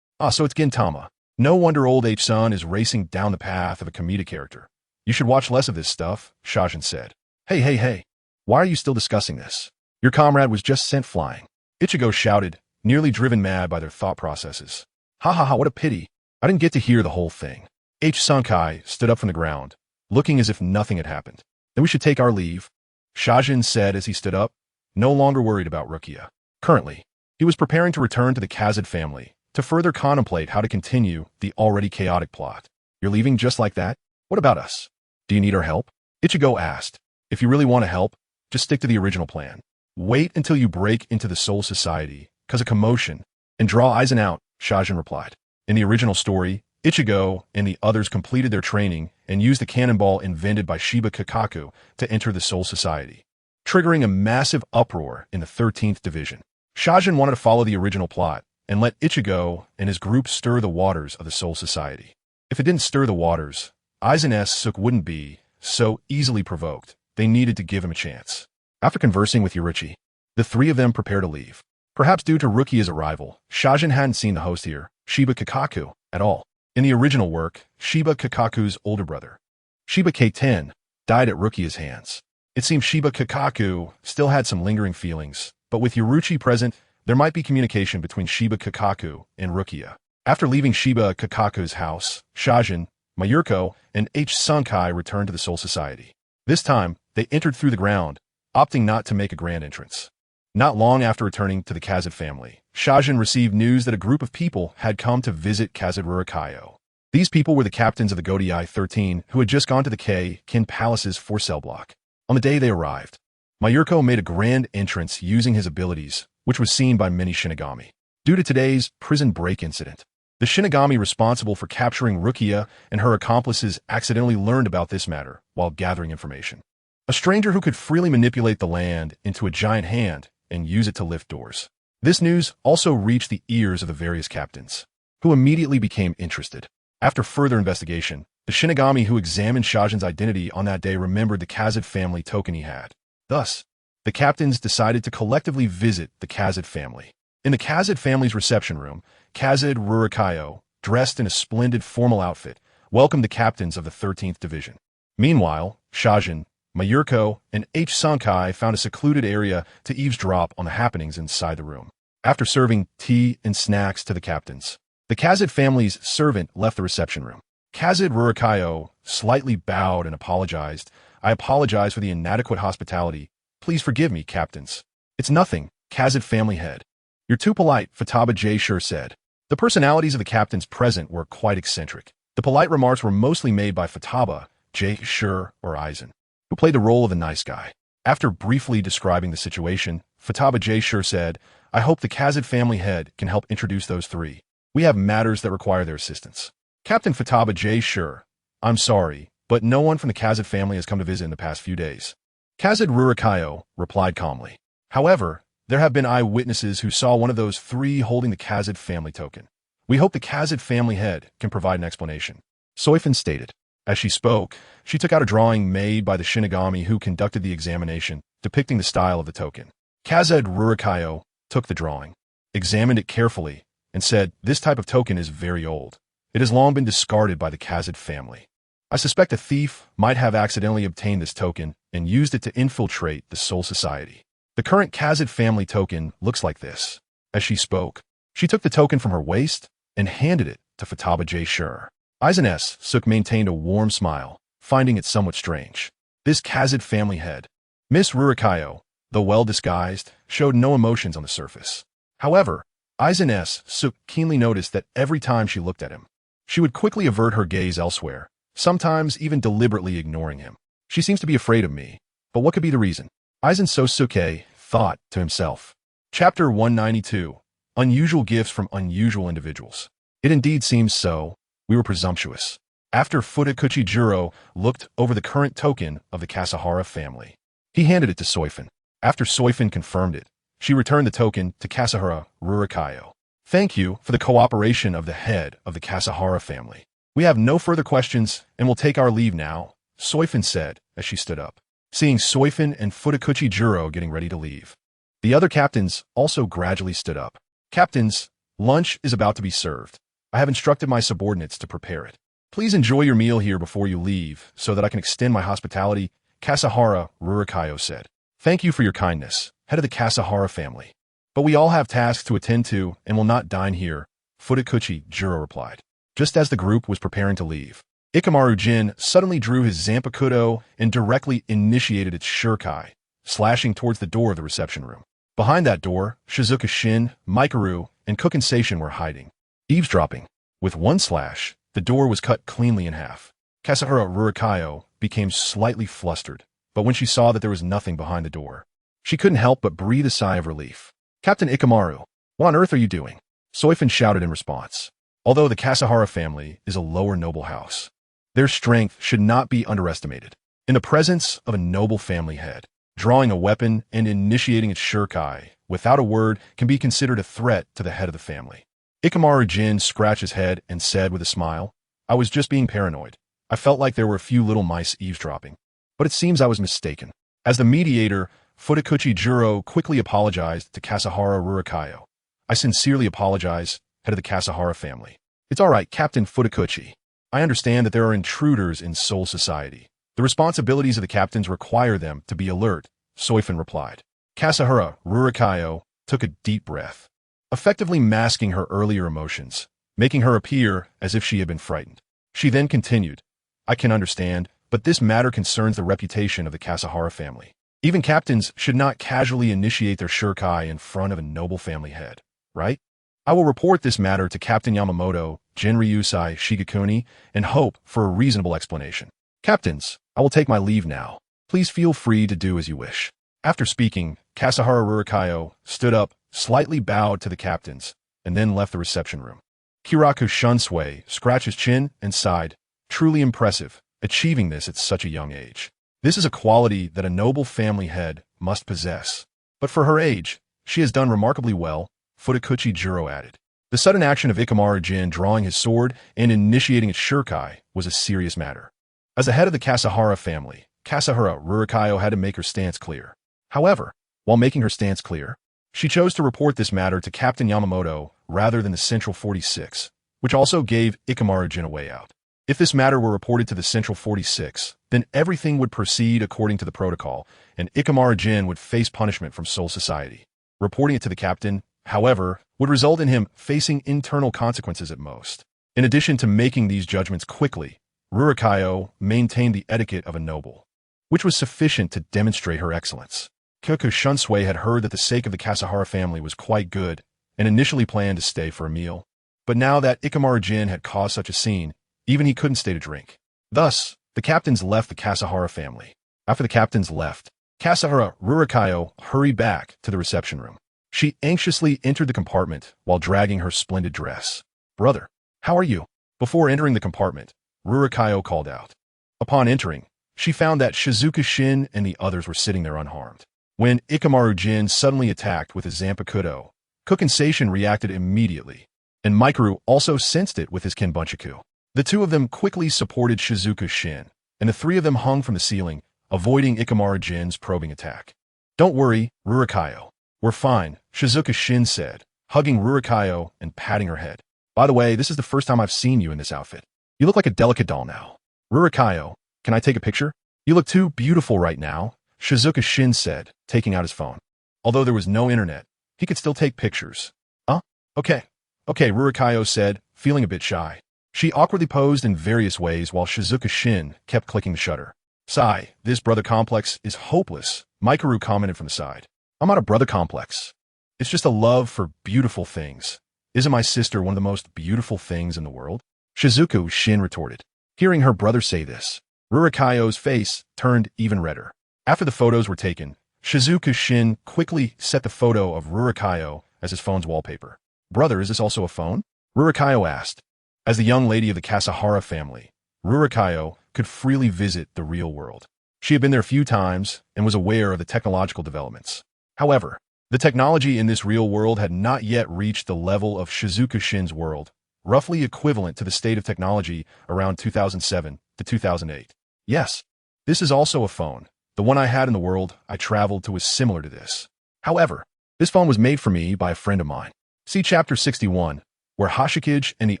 "Ah, so it's Gintama. No wonder old H-san is racing down the path of a comedic character. You should watch less of this stuff," Shajin said. Hey. Why are you still discussing this? Your comrade was just sent flying." Ichigo shouted, nearly driven mad by their thought processes. Ha, what a pity. I didn't get to hear the whole thing." Sunkai stood up from the ground, looking as if nothing had happened. "Then we should take our leave," Shajin said as he stood up, no longer worried about Rukia. Currently, he was preparing to return to the Kazed family to further contemplate how to continue the already chaotic plot. "You're leaving just like that? What about us? Do you need our help?" Ichigo asked. "If you really want to help, just stick to the original plan. Wait until you break into the Soul Society, cause a commotion, and draw Aizen out," Shajin replied. In the original story, Ichigo and the others completed their training and used the cannonball invented by Shiba Kakaku to enter the Soul Society, triggering a massive uproar in the 13th Division. Shajin wanted to follow the original plot and let Ichigo and his group stir the waters of the Soul Society. If it didn't stir the waters, Aizen's Sook wouldn't be so easily provoked. They needed to give him a chance. After conversing with Yoruchi, the three of them prepared to leave. Perhaps due to Rukia's arrival, Shajin hadn't seen the host here, Shiba Kakaku, at all. In the original work, Shiba Kakaku's older brother, Shiba K10, died at Rukia's hands. It seemed Shiba Kakaku still had some lingering feelings, but with Yoruchi present, there might be communication between Shiba Kakaku and Rukia. After leaving Shiba Kakaku's house, Shajin, Mayurko, and Sunkai returned to the Soul Society. This time, they entered through the ground, opting not to make a grand entrance. Not long after returning to the Kazed family, Shajin received news that a group of people had come to visit Kazed Rurikayo. These people were the captains of the Godii 13 who had just gone to the Kin Palace's 4-cell block. On the day they arrived, Mayurko made a grand entrance using his abilities, which was seen by many Shinigami. Due to today's prison break incident, the Shinigami responsible for capturing Rukia and her accomplices accidentally learned about this matter while gathering information. A stranger who could freely manipulate the land into a giant hand and use it to lift doors. This news also reached the ears of the various captains, who immediately became interested. After further investigation, the Shinigami who examined Shajin's identity on that day remembered the Kazed family token he had. Thus, the captains decided to collectively visit the Kazed family. In the Kazed family's reception room, Kazed Rurikayo, dressed in a splendid formal outfit, welcomed the captains of the 13th Division. Meanwhile, Shajin, Mayurko, and Sunkai found a secluded area to eavesdrop on the happenings inside the room. After serving tea and snacks to the captains, the Kazed family's servant left the reception room. Kazed Rurikayo slightly bowed and apologized. "I apologize for the inadequate hospitality. Please forgive me, captains." "It's nothing," Kazed family head. "You're too polite," Futaba J. Sure said. The personalities of the captains present were quite eccentric. The polite remarks were mostly made by Futaba J. Sure or Aizen, who played the role of the nice guy. After briefly describing the situation, Futaba J. Sure said, "I hope the Kazed family head can help introduce those three. We have matters that require their assistance." Captain Futaba J. Sure, "I'm sorry, but no one from the Kazed family has come to visit in the past few days." Kazed Rurikayo replied calmly. "However, there have been eyewitnesses who saw one of those three holding the Kazed family token. We hope the Kazed family head can provide an explanation." Soifin stated. As she spoke, she took out a drawing made by the Shinigami who conducted the examination, depicting the style of the token. Kazed Rurikayo took the drawing, examined it carefully, and said, "This type of token is very old. It has long been discarded by the Kazed family. I suspect a thief might have accidentally obtained this token and used it to infiltrate the Soul Society. The current Kazed family token looks like this." As she spoke, she took the token from her waist and handed it to Futaba J. Shur. Aizen S. Suk maintained a warm smile, finding it somewhat strange. This Kazed family head, Miss Rurikayo, though well disguised, showed no emotions on the surface. However, Aizen S. Suk keenly noticed that every time she looked at him, she would quickly avert her gaze elsewhere, sometimes even deliberately ignoring him. She seems to be afraid of me, but what could be the reason? Aizen Sosuke thought to himself. Chapter 192. Unusual Gifts from Unusual Individuals. It indeed seems so. We were presumptuous. After Fudakuchi Juro looked over the current token of the Kasahara family, he handed it to Soifin. After Soifin confirmed it, she returned the token to Kasahara Rurikayo. "Thank you for the cooperation of the head of the Kasahara family. We have no further questions and will take our leave now," Soifin said as she stood up. Seeing Soifin and Fudakuchi Juro getting ready to leave, the other captains also gradually stood up. "Captains, lunch is about to be served. I have instructed my subordinates to prepare it. Please enjoy your meal here before you leave so that I can extend my hospitality," Kasahara Rurikayo said. "Thank you for your kindness, head of the Kasahara family. But we all have tasks to attend to and will not dine here," Fudakuchi Juro replied. Just as the group was preparing to leave, Ikamaru Jin suddenly drew his Zanpakuto and directly initiated its Shurikai, slashing towards the door of the reception room. Behind that door, Shizuka Shin, Mikaru, and Kuken Seishin were hiding, eavesdropping. With one slash, the door was cut cleanly in half. Kasahara Rurikayo became slightly flustered, but when she saw that there was nothing behind the door, she couldn't help but breathe a sigh of relief. "Captain Ikamaru, what on earth are you doing?" Soifin shouted in response. Although the Kasahara family is a lower noble house, their strength should not be underestimated. In the presence of a noble family head, drawing a weapon and initiating its Shurikai without a word can be considered a threat to the head of the family. Ikamaru Jin scratched his head and said with a smile, "I was just being paranoid. I felt like there were a few little mice eavesdropping. But it seems I was mistaken." As the mediator, Fudakuchi Juro quickly apologized to Kasahara Rurikayo. "I sincerely apologize, head of the Kasahara family." "It's all right, Captain Fudakuchi. I understand that there are intruders in Soul Society. The responsibilities of the captains require them to be alert," Soifin replied. Kasahara Rurikayo took a deep breath, effectively masking her earlier emotions, making her appear as if she had been frightened. She then continued, "I can understand, but this matter concerns the reputation of the Kasahara family. Even captains should not casually initiate their Shurikai in front of a noble family head, right? I will report this matter to Captain Yamamoto, Jinryusai Shigekuni, and hope for a reasonable explanation. Captains, I will take my leave now. Please feel free to do as you wish." After speaking, Kasahara Rurikayo stood up, slightly bowed to the captains, and then left the reception room. Kiraku Shunsui scratched his chin and sighed. Truly impressive, achieving this at such a young age. This is a quality that a noble family head must possess. But for her age, she has done remarkably well, Fudakuchi Juro added. The sudden action of Ikamaru Jin drawing his sword and initiating its Shurikai was a serious matter. As the head of the Kasahara family, Kasahara Rurikayo had to make her stance clear. However, while making her stance clear, she chose to report this matter to Captain Yamamoto rather than the Central 46, which also gave Ikamaru Jin a way out. If this matter were reported to the Central 46, then everything would proceed according to the protocol, and Ikamaru Jin would face punishment from Soul Society. Reporting it to the captain, however, would result in him facing internal consequences at most. In addition to making these judgments quickly, Rurikayo maintained the etiquette of a noble, which was sufficient to demonstrate her excellence. Kyoku Shunsui had heard that the sake of the Kasahara family was quite good and initially planned to stay for a meal. But now that Ikamaru Jin had caused such a scene, even he couldn't stay to drink. Thus, the captains left the Kasahara family. After the captains left, Kasahara Rurikayo hurried back to the reception room. She anxiously entered the compartment while dragging her splendid dress. "Brother, how are you?" Before entering the compartment, Rurikayo called out. Upon entering, she found that Shizuka Shin and the others were sitting there unharmed. When Ikamaru Jin suddenly attacked with his Zanpakuto, Kuken Seishin reacted immediately, and Mikaru also sensed it with his Kenbunchaku. The two of them quickly supported Shizuka Shin, and the three of them hung from the ceiling, avoiding Ikemura Jin's probing attack. Don't worry, Rurikayo. We're fine, Shizuka Shin said, hugging Rurikayo and patting her head. By the way, this is the first time I've seen you in this outfit. You look like a delicate doll now. Rurikayo, can I take a picture? You look too beautiful right now, Shizuka Shin said, taking out his phone. Although there was no internet, he could still take pictures. Huh? Okay, Rurikayo said, feeling a bit shy. She awkwardly posed in various ways while Shizuka Shin kept clicking the shutter. Sigh, this brother complex is hopeless, Mikaru commented from the side. I'm not a brother complex. It's just a love for beautiful things. Isn't my sister one of the most beautiful things in the world? Shizuka Shin retorted. Hearing her brother say this, Rurikayo's face turned even redder. After the photos were taken, Shizuka Shin quickly set the photo of Rurikayo as his phone's wallpaper. Brother, is this also a phone? Rurikayo asked. As the young lady of the Kasahara family, Rurikayo could freely visit the real world. She had been there a few times and was aware of the technological developments. However, the technology in this real world had not yet reached the level of Shizuka Shin's world, roughly equivalent to the state of technology around 2007 to 2008. Yes, this is also a phone. The one I had in the world I traveled to was similar to this. However, this phone was made for me by a friend of mine. See Chapter 61, where Hashikage and the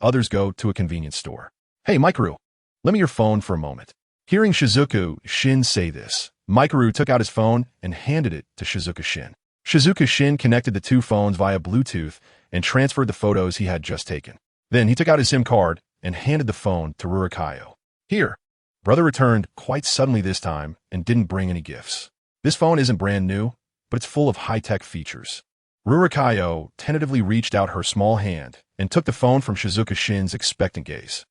others go to a convenience store. Hey, Mikaru, lend me your phone for a moment. Hearing Shizuka Shin say this, Mikaru took out his phone and handed it to Shizuka Shin. Shizuka Shin connected the two phones via Bluetooth and transferred the photos he had just taken. Then he took out his SIM card and handed the phone to Rurikayo. Here. Brother returned quite suddenly this time and didn't bring any gifts. This phone isn't brand new, but it's full of high-tech features. Rurikayo tentatively reached out her small hand and took the phone from Shizuka Shin's expectant gaze.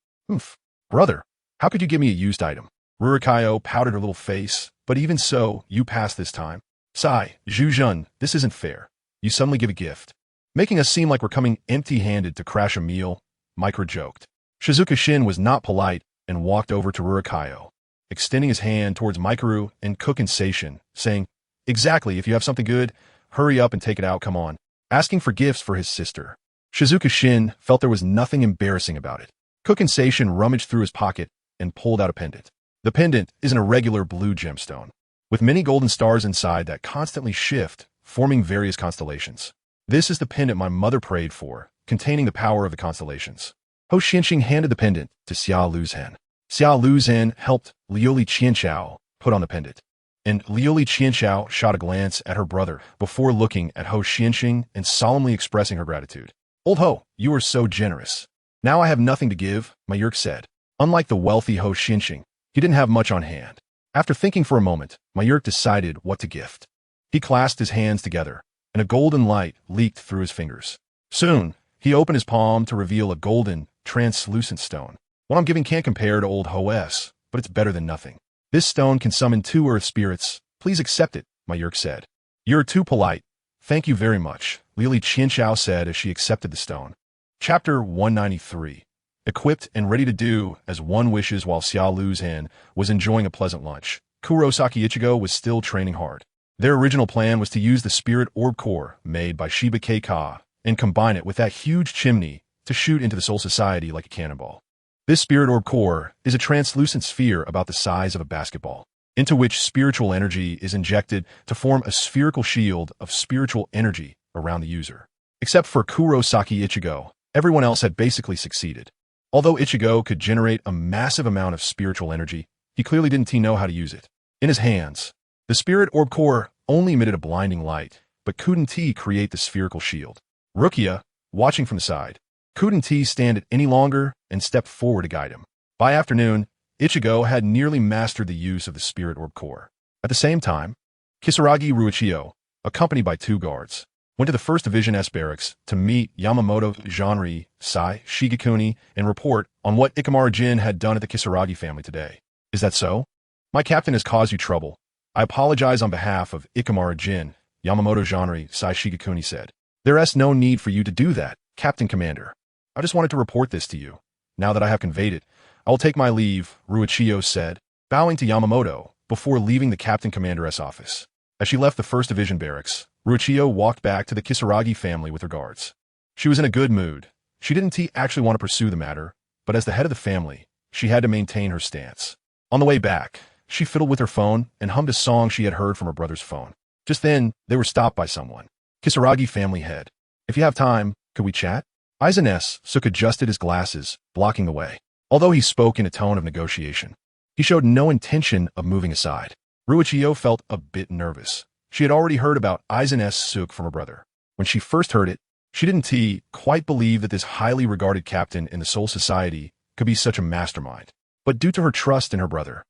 Brother, how could you give me a used item? Rurikayo pouted her little face, but even so, you passed this time. Sigh, Zhuzhun, this isn't fair. You suddenly give a gift. Making us seem like we're coming empty-handed to crash a meal, Micro joked. Shizuka Shin was not polite and walked over to Rurikayo, extending his hand towards Mikaru and Kukin-Seishin, saying, Exactly, if you have something good, hurry up and take it out, come on. Asking for gifts for his sister. Shizuka Shin felt there was nothing embarrassing about it. Kukin-Seishin rummaged through his pocket and pulled out a pendant. The pendant is an irregular blue gemstone, with many golden stars inside that constantly shift, forming various constellations. This is the pendant my mother prayed for, containing the power of the constellations. Ho Xianxing handed the pendant to Xia Luzhen. Xia Luzhen helped Liuli Qianchao put on the pendant, and Liuli Qianchao shot a glance at her brother before looking at Ho Xianxing and solemnly expressing her gratitude. Old Ho, you are so generous. Now I have nothing to give, Mayurk said. Unlike the wealthy Ho Xianxing, he didn't have much on hand. After thinking for a moment, Mayurk decided what to gift. He clasped his hands together, and a golden light leaked through his fingers. Soon, he opened his palm to reveal a golden, translucent stone. What I'm giving can't compare to old Ho-S, but it's better than nothing. This stone can summon 2 earth spirits. Please accept it, Mayurk said. You're too polite. Thank you very much, Lili Qianchao said as she accepted the stone. Chapter 193. Equipped and ready to do as one wishes while Xia Luzhen was enjoying a pleasant lunch, Kurosaki Ichigo was still training hard. Their original plan was to use the spirit orb core made by Shiba Keika and combine it with that huge chimney to shoot into the Soul Society like a cannonball. This spirit orb core is a translucent sphere about the size of a basketball, into which spiritual energy is injected to form a spherical shield of spiritual energy around the user. Except for Kurosaki Ichigo, everyone else had basically succeeded. Although Ichigo could generate a massive amount of spiritual energy, he clearly didn't know how to use it. In his hands, the spirit orb core only emitted a blinding light, but couldn't create the spherical shield. Rukia, watching from the side, couldn't stand it any longer and stepped forward to guide him. By afternoon, Ichigo had nearly mastered the use of the spirit orb core. At the same time, Kisaragi Ruichio, accompanied by 2 guards, went to the 1st Division S barracks to meet Yamamoto Jeanri, Sai, Shigekuni, and report on what Ikemura Jin had done at the Kisaragi family today. Is that so? My captain has caused you trouble. I apologize on behalf of Ikemura Jin, Yamamoto Jeanri, Sai Shigekuni said. There is no need for you to do that, Captain Commander. I just wanted to report this to you. Now that I have conveyed it, I will take my leave, Ruichio said, bowing to Yamamoto before leaving the Captain Commander's office. As she left the 1st Division barracks, Ruichio walked back to the Kisaragi family with her guards. She was in a good mood. She didn't actually want to pursue the matter, but as the head of the family, she had to maintain her stance. On the way back, she fiddled with her phone and hummed a song she had heard from her brother's phone. Just then, they were stopped by someone. Kisaragi family head. If you have time, could we chat? Aizen Suk adjusted his glasses, blocking the way. Although he spoke in a tone of negotiation, he showed no intention of moving aside. Ruichio felt a bit nervous. She had already heard about Aizen Suk from her brother. When she first heard it, she didn't quite believe that this highly regarded captain in the Soul Society could be such a mastermind. But due to her trust in her brother,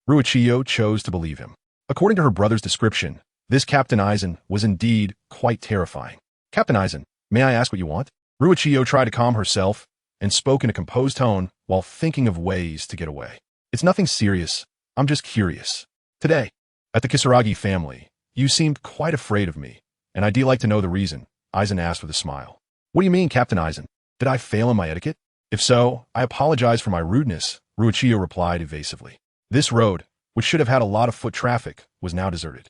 Ruichio chose to believe him. According to her brother's description, this Captain Aizen was indeed quite terrifying. Captain Aizen, may I ask what you want? Ruichio tried to calm herself and spoke in a composed tone while thinking of ways to get away. It's nothing serious. I'm just curious. Today, at the Kisaragi family, you seemed quite afraid of me, and I'd like to know the reason, Aizen asked with a smile. What do you mean, Captain Aizen? Did I fail in my etiquette? If so, I apologize for my rudeness, Ruichio replied evasively. This road, which should have had a lot of foot traffic, was now deserted.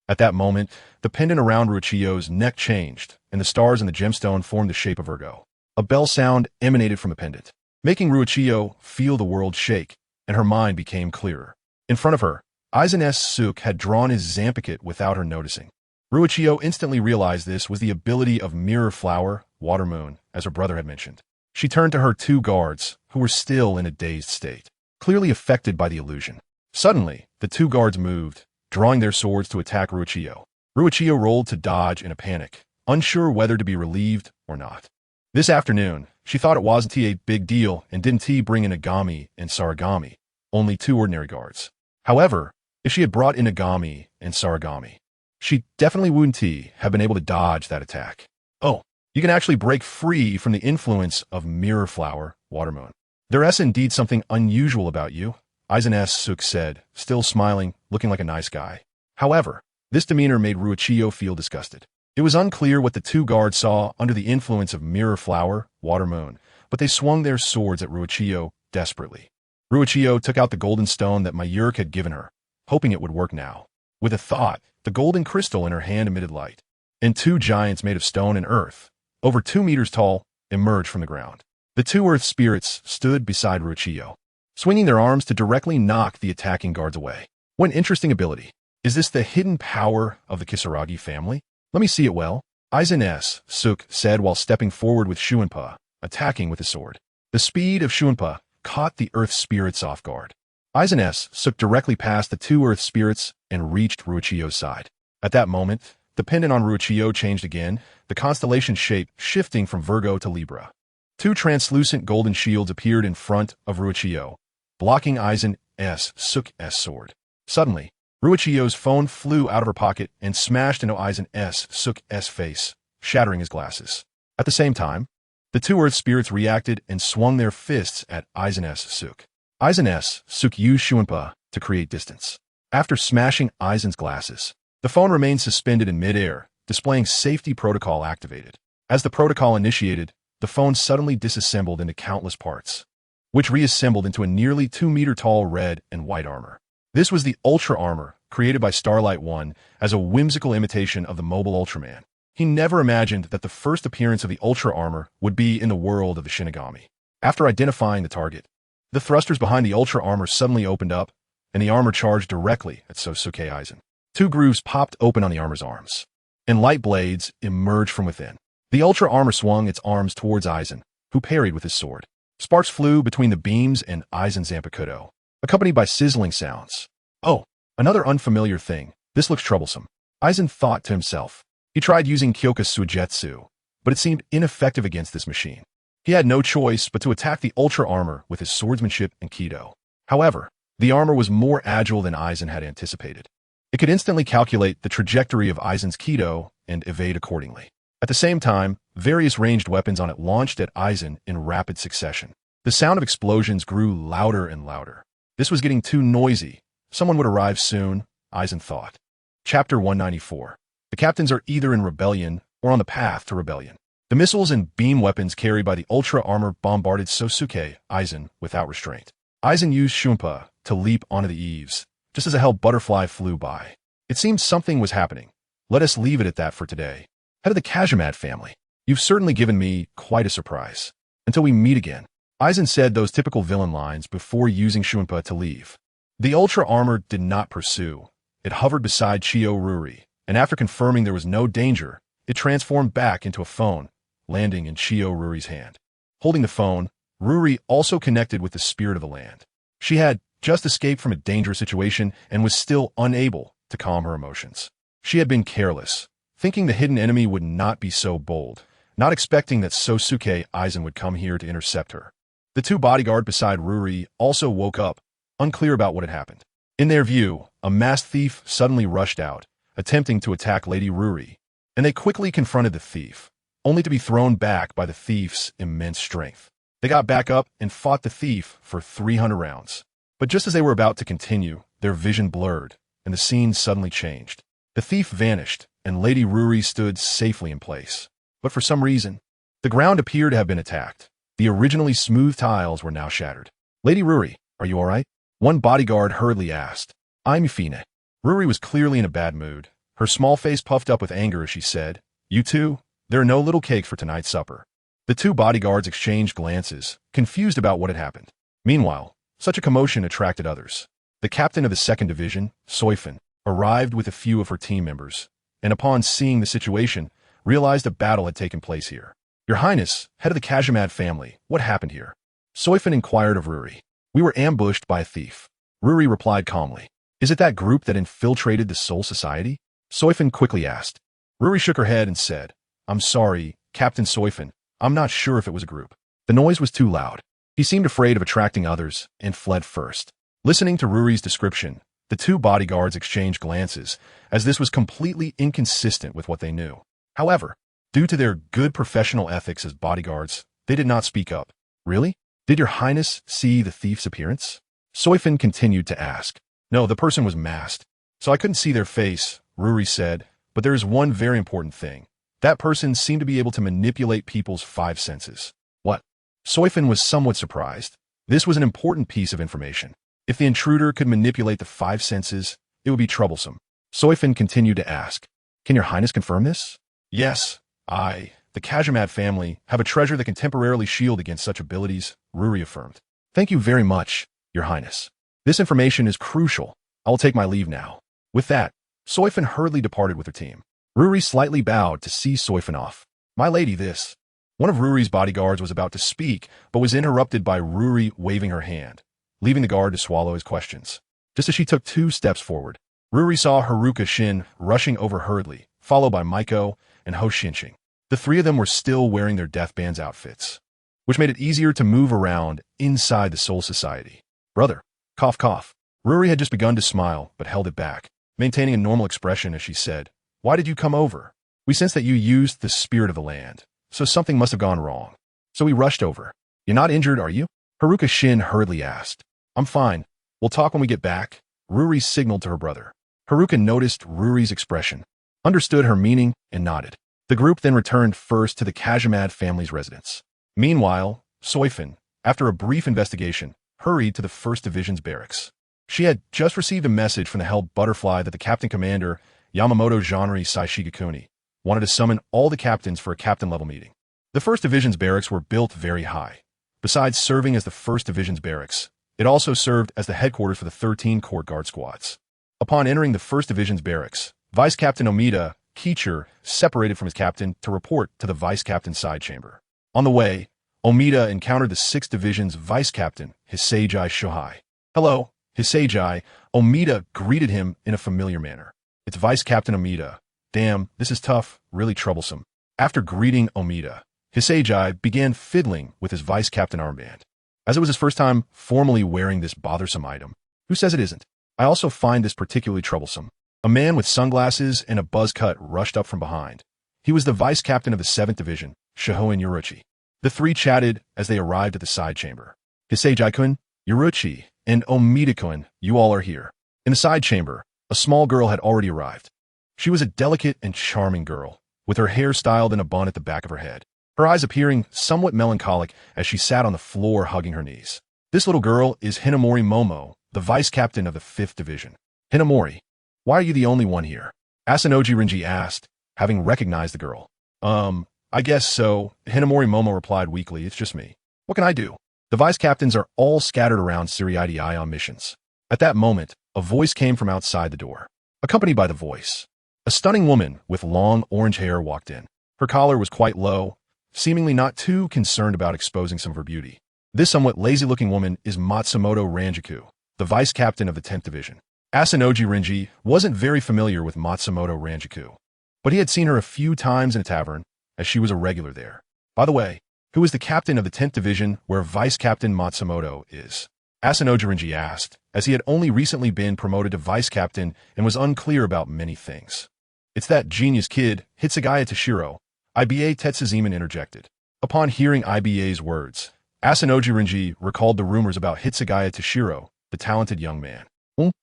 At that moment, the pendant around Ruichio's neck changed, and the stars in the gemstone formed the shape of Virgo. A bell sound emanated from the pendant, making Ruichio feel the world shake, and her mind became clearer. In front of her, Aizen Suk had drawn his Zampicat without her noticing. Ruichio instantly realized this was the ability of Mirror Flower, Water Moon, as her brother had mentioned. She turned to her two guards, who were still in a dazed state, clearly affected by the illusion. Suddenly, the two guards moved, drawing their swords to attack Ruichio. Ruichio rolled to dodge in a panic, unsure whether to be relieved or not. This afternoon, she thought it wasn't a big deal and didn't bring in Agami and Saragami, only two ordinary guards. However, if she had brought in Agami and Saragami, she definitely wouldn't have been able to dodge that attack. Oh, you can actually break free from the influence of Mirror Flower, Water Moon. There is indeed something unusual about you, Aizen Suk said, still smiling, looking like a nice guy. However, this demeanor made Ruichio feel disgusted. It was unclear what the two guards saw under the influence of Mirror Flower, Water Moon, but they swung their swords at Ruichio desperately. Ruichio took out the golden stone that Mayurk had given her, hoping it would work now. With a thought, the golden crystal in her hand emitted light, and two giants made of stone and earth, over 2 meters tall, emerged from the ground. The two earth spirits stood beside Ruichio, swinging their arms to directly knock the attacking guards away. What an interesting ability. Is this the hidden power of the Kisaragi family? Let me see it well. Aizen Suk said while stepping forward with Shuanpa, attacking with his sword. The speed of Shuanpa caught the earth spirits off guard. Aizen Suk directly past the two earth spirits and reached Ruichio's side. At that moment, the pendant on Ruichio changed again, the constellation shape shifting from Virgo to Libra. Two translucent golden shields appeared in front of Ruichio, blocking Aizen Suk's sword. Suddenly, Ruichio's phone flew out of her pocket and smashed into Aizen Suk's face, shattering his glasses. At the same time, the two earth spirits reacted and swung their fists at Aizen Suk. Aizen Suk used Shuanpa to create distance. After smashing Aizen's glasses, the phone remained suspended in midair, displaying safety protocol activated. As the protocol initiated, the phone suddenly disassembled into countless parts, which reassembled into a nearly 2-meter-tall red and white armor. This was the Ultra Armor, created by Starlight One as a whimsical imitation of the mobile Ultraman. He never imagined that the first appearance of the Ultra Armor would be in the world of the Shinigami. After identifying the target, the thrusters behind the Ultra Armor suddenly opened up, and the armor charged directly at Sosuke Aizen. Two grooves popped open on the armor's arms, and light blades emerged from within. The Ultra Armor swung its arms towards Aizen, who parried with his sword. Sparks flew between the beams and Aizen's Zampicudo, accompanied by sizzling sounds. Oh, another unfamiliar thing. This looks troublesome, Aizen thought to himself. He tried using Kyoka's Suigetsu, but it seemed ineffective against this machine. He had no choice but to attack the Ultra Armor with his swordsmanship and Kido. However, the armor was more agile than Aizen had anticipated. It could instantly calculate the trajectory of Aizen's Kido and evade accordingly. At the same time, various ranged weapons on it launched at Aizen in rapid succession. The sound of explosions grew louder and louder. This was getting too noisy. Someone would arrive soon, Aizen thought. Chapter 194. The captains are either in rebellion or on the path to rebellion. The missiles and beam weapons carried by the Ultra Armor bombarded Sosuke Aizen without restraint. Aizen used Shumpa to leap onto the eaves, just as a hell butterfly flew by. It seemed something was happening. Let us leave it at that for today. Head of the Kazumad family, you've certainly given me quite a surprise. Until we meet again. Aizen said those typical villain lines before using Shunpa to leave. The Ultra Armor did not pursue. It hovered beside Chiyo Ruri, and after confirming there was no danger, it transformed back into a phone, landing in Chiyo Ruri's hand. Holding the phone, Ruri also connected with the spirit of the land. She had just escaped from a dangerous situation and was still unable to calm her emotions. She had been careless, thinking the hidden enemy would not be so bold, not expecting that Sosuke Aizen would come here to intercept her. The two bodyguards beside Ruri also woke up, unclear about what had happened. In their view, a masked thief suddenly rushed out, attempting to attack Lady Ruri, and they quickly confronted the thief, only to be thrown back by the thief's immense strength. They got back up and fought the thief for 300 rounds. But just as they were about to continue, their vision blurred, and the scene suddenly changed. The thief vanished, and Lady Ruri stood safely in place. But for some reason, the ground appeared to have been attacked. The originally smooth tiles were now shattered. Lady Ruri, are you all right? One bodyguard hurriedly asked. I'm Fine. Ruri was clearly in a bad mood. Her small face puffed up with anger as she said, You two, there are no little cakes for tonight's supper. The two bodyguards exchanged glances, confused about what had happened. Meanwhile, such a commotion attracted others. The captain of the 2nd Division, Soifin, arrived with a few of her team members, and upon seeing the situation, realized a battle had taken place here. Your Highness, head of the Kazimad family, what happened here? Soifin inquired of Ruri. We were ambushed by a thief. Ruri replied calmly. Is it that group that infiltrated the Soul Society? Soifin quickly asked. Ruri shook her head and said, I'm sorry, Captain Soifin, I'm not sure if it was a group. The noise was too loud. He seemed afraid of attracting others and fled first. Listening to Ruri's description, the two bodyguards exchanged glances, as this was completely inconsistent with what they knew. However, due to their good professional ethics as bodyguards, they did not speak up. Really? Did your Highness see the thief's appearance? Soifin continued to ask. No, the person was masked, so I couldn't see their face, Ruri said, but there is one very important thing. That person seemed to be able to manipulate people's 5 senses. What? Soifin was somewhat surprised. This was an important piece of information. If the intruder could manipulate the 5 senses, it would be troublesome. Soifin continued to ask, Can your Highness confirm this? Yes, the Kazimad family, have a treasure that can temporarily shield against such abilities, Ruri affirmed. Thank you very much, Your Highness. This information is crucial. I will take my leave now. With that, Soifin hurriedly departed with her team. Ruri slightly bowed to see Soifin off. My lady, this. One of Ruri's bodyguards was about to speak, but was interrupted by Ruri waving her hand, leaving the guard to swallow his questions. Just as she took 2 steps forward, Ruri saw Haruka Shin rushing over hurriedly, followed by Maiko and Ho Shinshing. The 3 of them were still wearing their Death Band's outfits, which made it easier to move around inside the Soul Society. Brother, cough cough. Ruri had just begun to smile, but held it back, maintaining a normal expression as she said, Why did you come over? We sense that you used the spirit of the land, so something must have gone wrong. So we rushed over. You're not injured, are you? Haruka Shin hurriedly asked. I'm fine. We'll talk when we get back. Ruri signaled to her brother. Haruka noticed Ruri's expression, understood her meaning, and nodded. The group then returned first to the Kazimad family's residence. Meanwhile, Soifin, after a brief investigation, hurried to the 1st Division's barracks. She had just received a message from the held butterfly that the captain commander, Yamamoto Janri Saishigakuni, wanted to summon all the captains for a captain-level meeting. The 1st Division's barracks were built very high. Besides serving as the 1st Division's barracks, it also served as the headquarters for the 13 court guard squads. Upon entering the 1st Division's barracks, Vice Captain Omida Keecher separated from his captain to report to the vice captain's side chamber. On the way, Omida encountered the 6th Division's vice captain, Hisejai Shohei. Hello, Hisejai. Omida greeted him in a familiar manner. It's Vice Captain Omida. Damn, this is tough, really troublesome. After greeting Omida, Hisejai began fiddling with his vice captain armband. As it was his first time formally wearing this bothersome item. Who says it isn't? I also find this particularly troublesome. A man with sunglasses and a buzz cut rushed up from behind. He was the vice captain of the 7th Division, Shihoin Yoruchi. The 3 chatted as they arrived at the side chamber. Hisejai-kun, Yoruchi, and Omida-kun, you all are here. In the side chamber, a small girl had already arrived. She was a delicate and charming girl, with her hair styled in a bun at the back of her head, her eyes appearing somewhat melancholic as she sat on the floor hugging her knees. This little girl is Hinamori Momo, the vice captain of the 5th Division. Hinamori, why are you the only one here? Asanoji Rinji asked, having recognized the girl. I guess so, Hinamori Momo replied weakly, it's just me. What can I do? The vice captains are all scattered around Siriidi on missions. At that moment, a voice came from outside the door. Accompanied by the voice, a stunning woman with long orange hair walked in. Her collar was quite low, seemingly not too concerned about exposing some of her beauty. This somewhat lazy-looking woman is Matsumoto Ranjaku, the vice captain of the 10th Division. Asanoji Rinji wasn't very familiar with Matsumoto Ranjaku, but he had seen her a few times in a tavern, as she was a regular there. By the way, who is the captain of the 10th Division where Vice Captain Matsumoto is? Asanoji Rinji asked, as he had only recently been promoted to vice captain and was unclear about many things. It's that genius kid, Hitsugaya Toshiro, Iba Tetsuzeman interjected. Upon hearing Iba's words, Asanoji Rinji recalled the rumors about Hitsugaya Toshiro, the talented young man.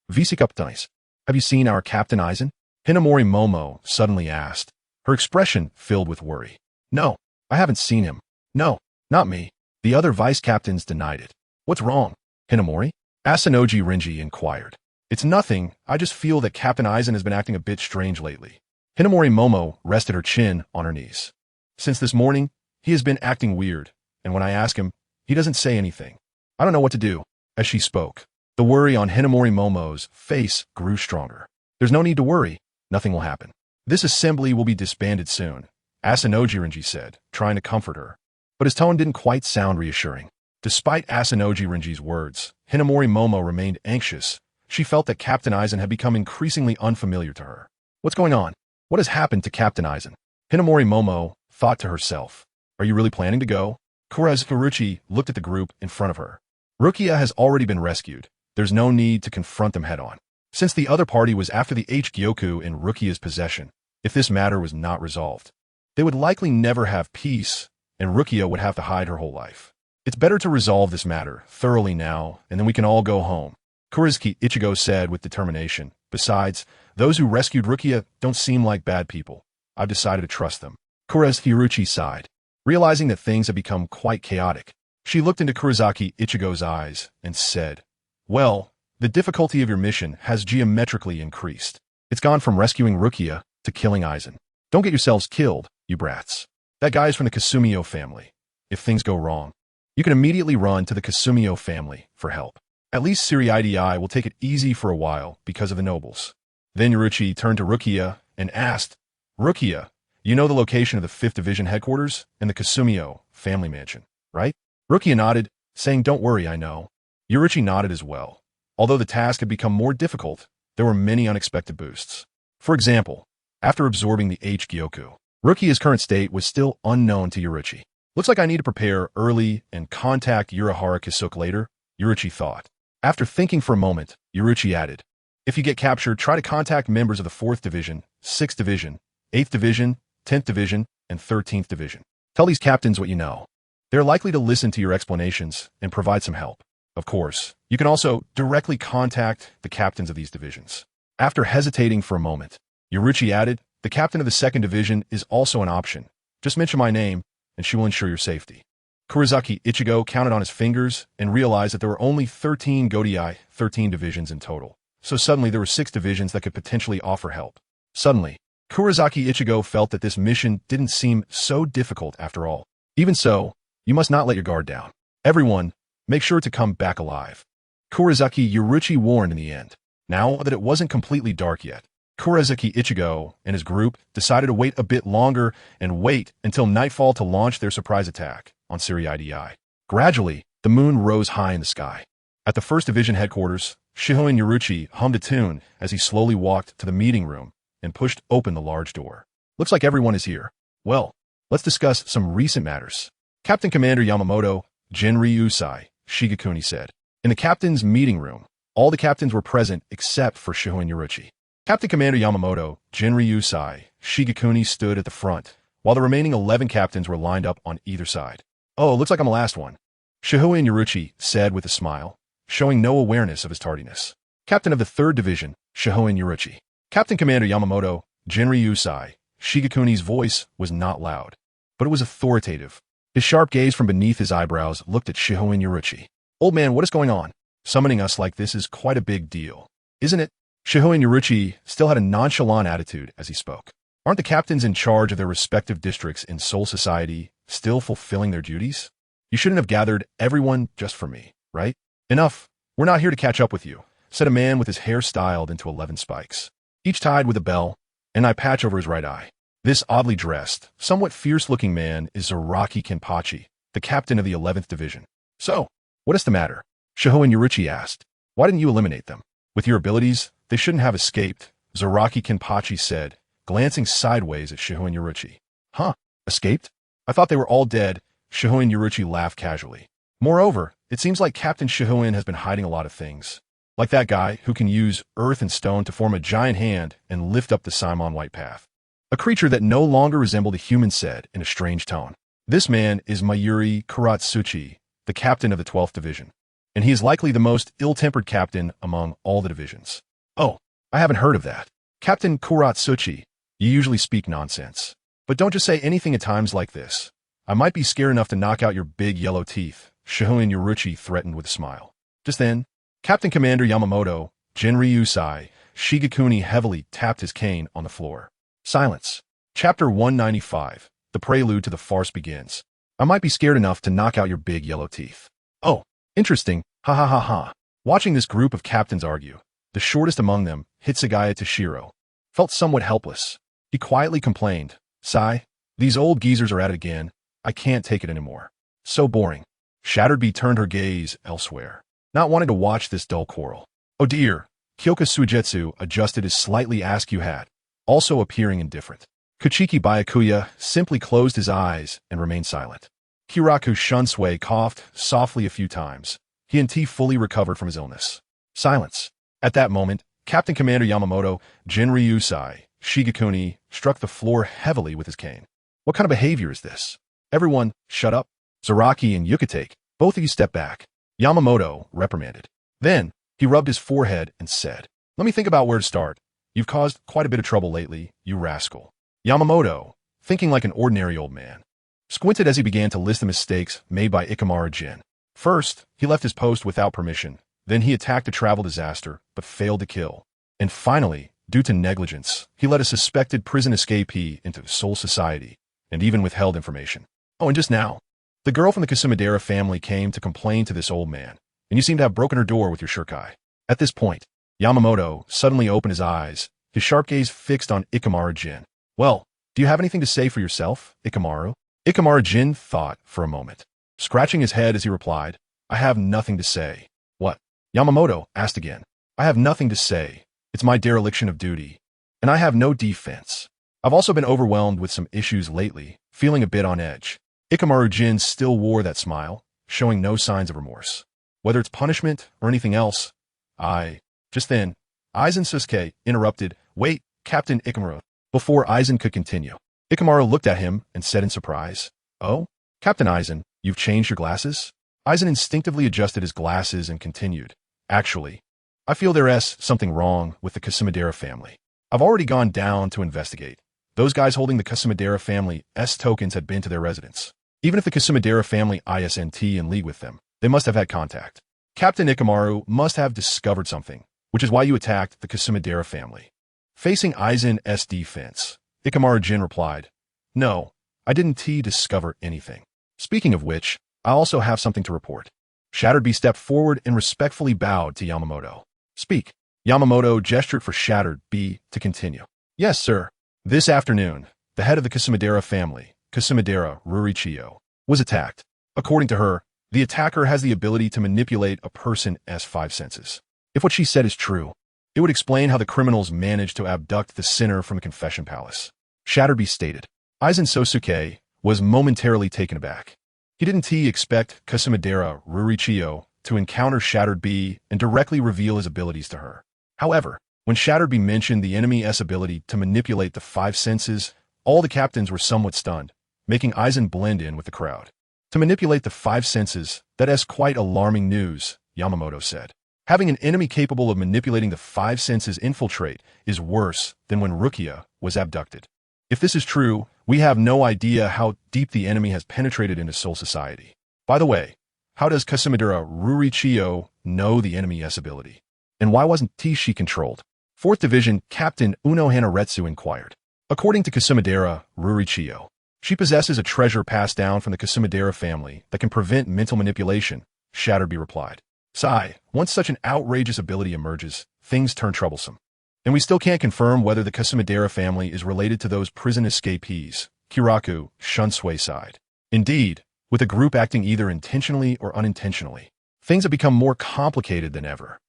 Vice-captains, have you seen our Captain Aizen? Hinamori Momo suddenly asked, her expression filled with worry. No, I haven't seen him. No, not me. The other vice captains denied it. What's wrong, Hinamori? Asanoji Rinji inquired. It's nothing, I just feel that Captain Aizen has been acting a bit strange lately. Hinamori Momo rested her chin on her knees. Since this morning, he has been acting weird, and when I ask him, he doesn't say anything. I don't know what to do. As she spoke, the worry on Hinamori Momo's face grew stronger. There's no need to worry. Nothing will happen. This assembly will be disbanded soon, Asanoji Rinji said, trying to comfort her. But his tone didn't quite sound reassuring. Despite Asanoji Rinji's words, Hinamori Momo remained anxious. She felt that Captain Aizen had become increasingly unfamiliar to her. What's going on? What has happened to Captain Aizen? Hinamori Momo thought to herself. Are you really planning to go? Kurez Furuchi looked at the group in front of her. Rukia has already been rescued. There's no need to confront them head-on. Since the other party was after the H-Gyoku in Rukia's possession, if this matter was not resolved, they would likely never have peace, and Rukia would have to hide her whole life. It's better to resolve this matter thoroughly now, and then we can all go home, Kurizuki Ichigo said with determination. Besides, those who rescued Rukia don't seem like bad people. I've decided to trust them. Kurez Furuchi sighed. Realizing that things had become quite chaotic, she looked into Kurizaki Ichigo's eyes and said, well, the difficulty of your mission has geometrically increased. It's gone from rescuing Rukia to killing Aizen. Don't get yourselves killed, you brats. That guy's from the Kasumio family. If things go wrong, you can immediately run to the Kasumio family for help. At least Siriidi will take it easy for a while because of the nobles. Then Yoruchi turned to Rukia and asked, Rukia, you know the location of the 5th Division headquarters and the Kasumio family mansion, right? Rukia nodded, saying, don't worry, I know. Yoruchi nodded as well. Although the task had become more difficult, there were many unexpected boosts. For example, after absorbing the H-Gyoku, Rukia's current state was still unknown to Yoruchi. Looks like I need to prepare early and contact Urahara Kisuke later, Yoruchi thought. After thinking for a moment, Yoruchi added, if you get captured, try to contact members of the 4th Division, 6th Division, 8th Division, 10th Division, and 13th Division. Tell these captains what you know. They're likely to listen to your explanations and provide some help. Of course, you can also directly contact the captains of these divisions. After hesitating for a moment, Yoruchi added, the captain of the 2nd Division is also an option. Just mention my name, and she will ensure your safety. Kurizaki Ichigo counted on his fingers and realized that there were only 13 Godei, 13 divisions in total. So suddenly there were 6 divisions that could potentially offer help. Suddenly, Kurizaki Ichigo felt that this mission didn't seem so difficult after all. Even so, you must not let your guard down. Everyone, make sure to come back alive. Kurizaki Yoruchi warned in the end. Now that it wasn't completely dark yet, Kurizaki Ichigo and his group decided to wait a bit longer and wait until nightfall to launch their surprise attack on Siriidi. Gradually, the moon rose high in the sky. At the 1st Division headquarters, Shihoin Yoruchi hummed a tune as he slowly walked to the meeting room and pushed open the large door. Looks like everyone is here. Well, let's discuss some recent matters. Captain Commander Yamamoto, Jinri Usai, Shigekuni said. In the captain's meeting room, all the captains were present except for Shihoin Yoruchi. Captain Commander Yamamoto, Jinri Usai, Shigekuni stood at the front, while the remaining 11 captains were lined up on either side. Oh, looks like I'm the last one, Shihoin Yoruchi said with a smile, showing no awareness of his tardiness. Captain of the 3rd Division, Shihoin Yoruchi. Captain Commander Yamamoto, Jinri Usai, Shigekuni's voice was not loud, but it was authoritative. His sharp gaze from beneath his eyebrows looked at Shihoin Yoruchi. Old man, what is going on? Summoning us like this is quite a big deal, isn't it? Shihoin Yoruchi still had a nonchalant attitude as he spoke. Aren't the captains in charge of their respective districts in Soul Society still fulfilling their duties? You shouldn't have gathered everyone just for me, right? Enough. We're not here to catch up with you, said a man with his hair styled into 11 spikes, each tied with a bell, and eye patch over his right eye. This oddly dressed, somewhat fierce-looking man is Zaraki Kenpachi, the captain of the 11th Division. So, what is the matter? Shihoin Yuruchi asked. Why didn't you eliminate them? With your abilities, they shouldn't have escaped, Zaraki Kenpachi said, glancing sideways at Shihoin Yuruchi. Huh? Escaped? I thought they were all dead, Shihoin Yuruchi laughed casually. Moreover, it seems like Captain Shihoin has been hiding a lot of things. Like that guy who can use earth and stone to form a giant hand and lift up the Simon White Path. A creature that no longer resembled a human said in a strange tone. This man is Mayuri Kuratsuchi, the captain of the 12th Division. And he is likely the most ill-tempered captain among all the divisions. Oh, I haven't heard of that. Captain Kuratsuchi, you usually speak nonsense. But don't just say anything at times like this. I might be scared enough to knock out your big yellow teeth, Shihoin Yuruchi threatened with a smile. Just then, Captain Commander Yamamoto, Jinryu Sai, Shigekuni heavily tapped his cane on the floor. Silence. Chapter 195. The prelude to the farce begins. I might be scared enough to knock out your big yellow teeth. Oh, interesting, ha ha ha ha. Watching this group of captains argue, the shortest among them, Hitsugaya Toshiro, felt somewhat helpless. He quietly complained, Sai, these old geezers are at it again. I can't take it anymore. So boring. Shattered Bee turned her gaze elsewhere, not wanting to watch this dull quarrel. Oh dear, Kyoka Suigetsu adjusted his slightly askew hat, also appearing indifferent. Kuchiki Byakuya simply closed his eyes and remained silent. Kiraku Shunsui coughed softly a few times. He and T fully recovered from his illness. Silence. At that moment, Captain Commander Yamamoto, Jinryu Sai, Shigekuni, struck the floor heavily with his cane. What kind of behavior is this? Everyone, shut up. Zaraki and Yukitake, both of you step back. Yamamoto reprimanded. Then, he rubbed his forehead and said, Let me think about where to start. You've caused quite a bit of trouble lately, you rascal. Yamamoto, thinking like an ordinary old man, squinted as he began to list the mistakes made by Ikamaru Jin. First, he left his post without permission. Then he attacked a travel disaster, but failed to kill. And finally, due to negligence, he let a suspected prison escapee into Soul Society, and even withheld information. Oh, and just now, the girl from the Kasumadera family came to complain to this old man, and you seem to have broken her door with your shirkai. At this point, Yamamoto suddenly opened his eyes, his sharp gaze fixed on Ikamaru Jin. Well, do you have anything to say for yourself, Ikamaru? Ikamaru Jin thought for a moment, scratching his head as he replied, I have nothing to say. What? Yamamoto asked again. I have nothing to say. It's my dereliction of duty. And I have no defense. I've also been overwhelmed with some issues lately, feeling a bit on edge. Ikamaru Jin still wore that smile, showing no signs of remorse. Whether it's punishment or anything else, Just then, Aizen Susuke interrupted, Wait, Captain Ikamaru. Before Aizen could continue, Ikamaru looked at him and said in surprise, Oh, Captain Aizen, you've changed your glasses? Aizen instinctively adjusted his glasses and continued, Actually, I feel there's something wrong with the Kasumadera family. I've already gone down to investigate. Those guys holding the Kasumadera family's tokens had been to their residence. Even if the Kasumadera family isn't in league with them, they must have had contact. Captain Ikamaru must have discovered something, which is why you attacked the Kasumadera family. Facing Aizen's defense, Ikamaru Jin replied, No, I didn't discover anything. Speaking of which, I also have something to report. Shattered Bee stepped forward and respectfully bowed to Yamamoto. Speak. Yamamoto gestured for Shattered Bee to continue. Yes, sir. This afternoon, the head of the Kasumadera family, Kasumadera Rurichiyo, was attacked. According to her, the attacker has the ability to manipulate a person's five senses. If what she said is true, it would explain how the criminals managed to abduct the sinner from the confession palace. Shattered Bee stated. Aizen Sosuke was momentarily taken aback. He didn't expect Kasumadera Rurichiyo to encounter Shattered Bee and directly reveal his abilities to her. However, when Shattered Bee mentioned the enemy's ability to manipulate the five senses, all the captains were somewhat stunned, making Aizen blend in with the crowd. To manipulate the five senses, that's quite alarming news, Yamamoto said. Having an enemy capable of manipulating the five senses infiltrate is worse than when Rukia was abducted. If this is true, we have no idea how deep the enemy has penetrated into Soul Society. By the way, how does Kasumadera Rurichiyo know the enemy's ability? And why wasn't she controlled? 4th Division Captain Uno Hanaretsu inquired. According to Kasumadera Rurichiyo, She possesses a treasure passed down from the Kasumadera family that can prevent mental manipulation, Shatterby replied. Sigh, once such an outrageous ability emerges, things turn troublesome. And we still can't confirm whether the Kasumadera family is related to those prison escapees, Kiraku, Shunsui sighed. Indeed, with the group acting either intentionally or unintentionally, things have become more complicated than ever.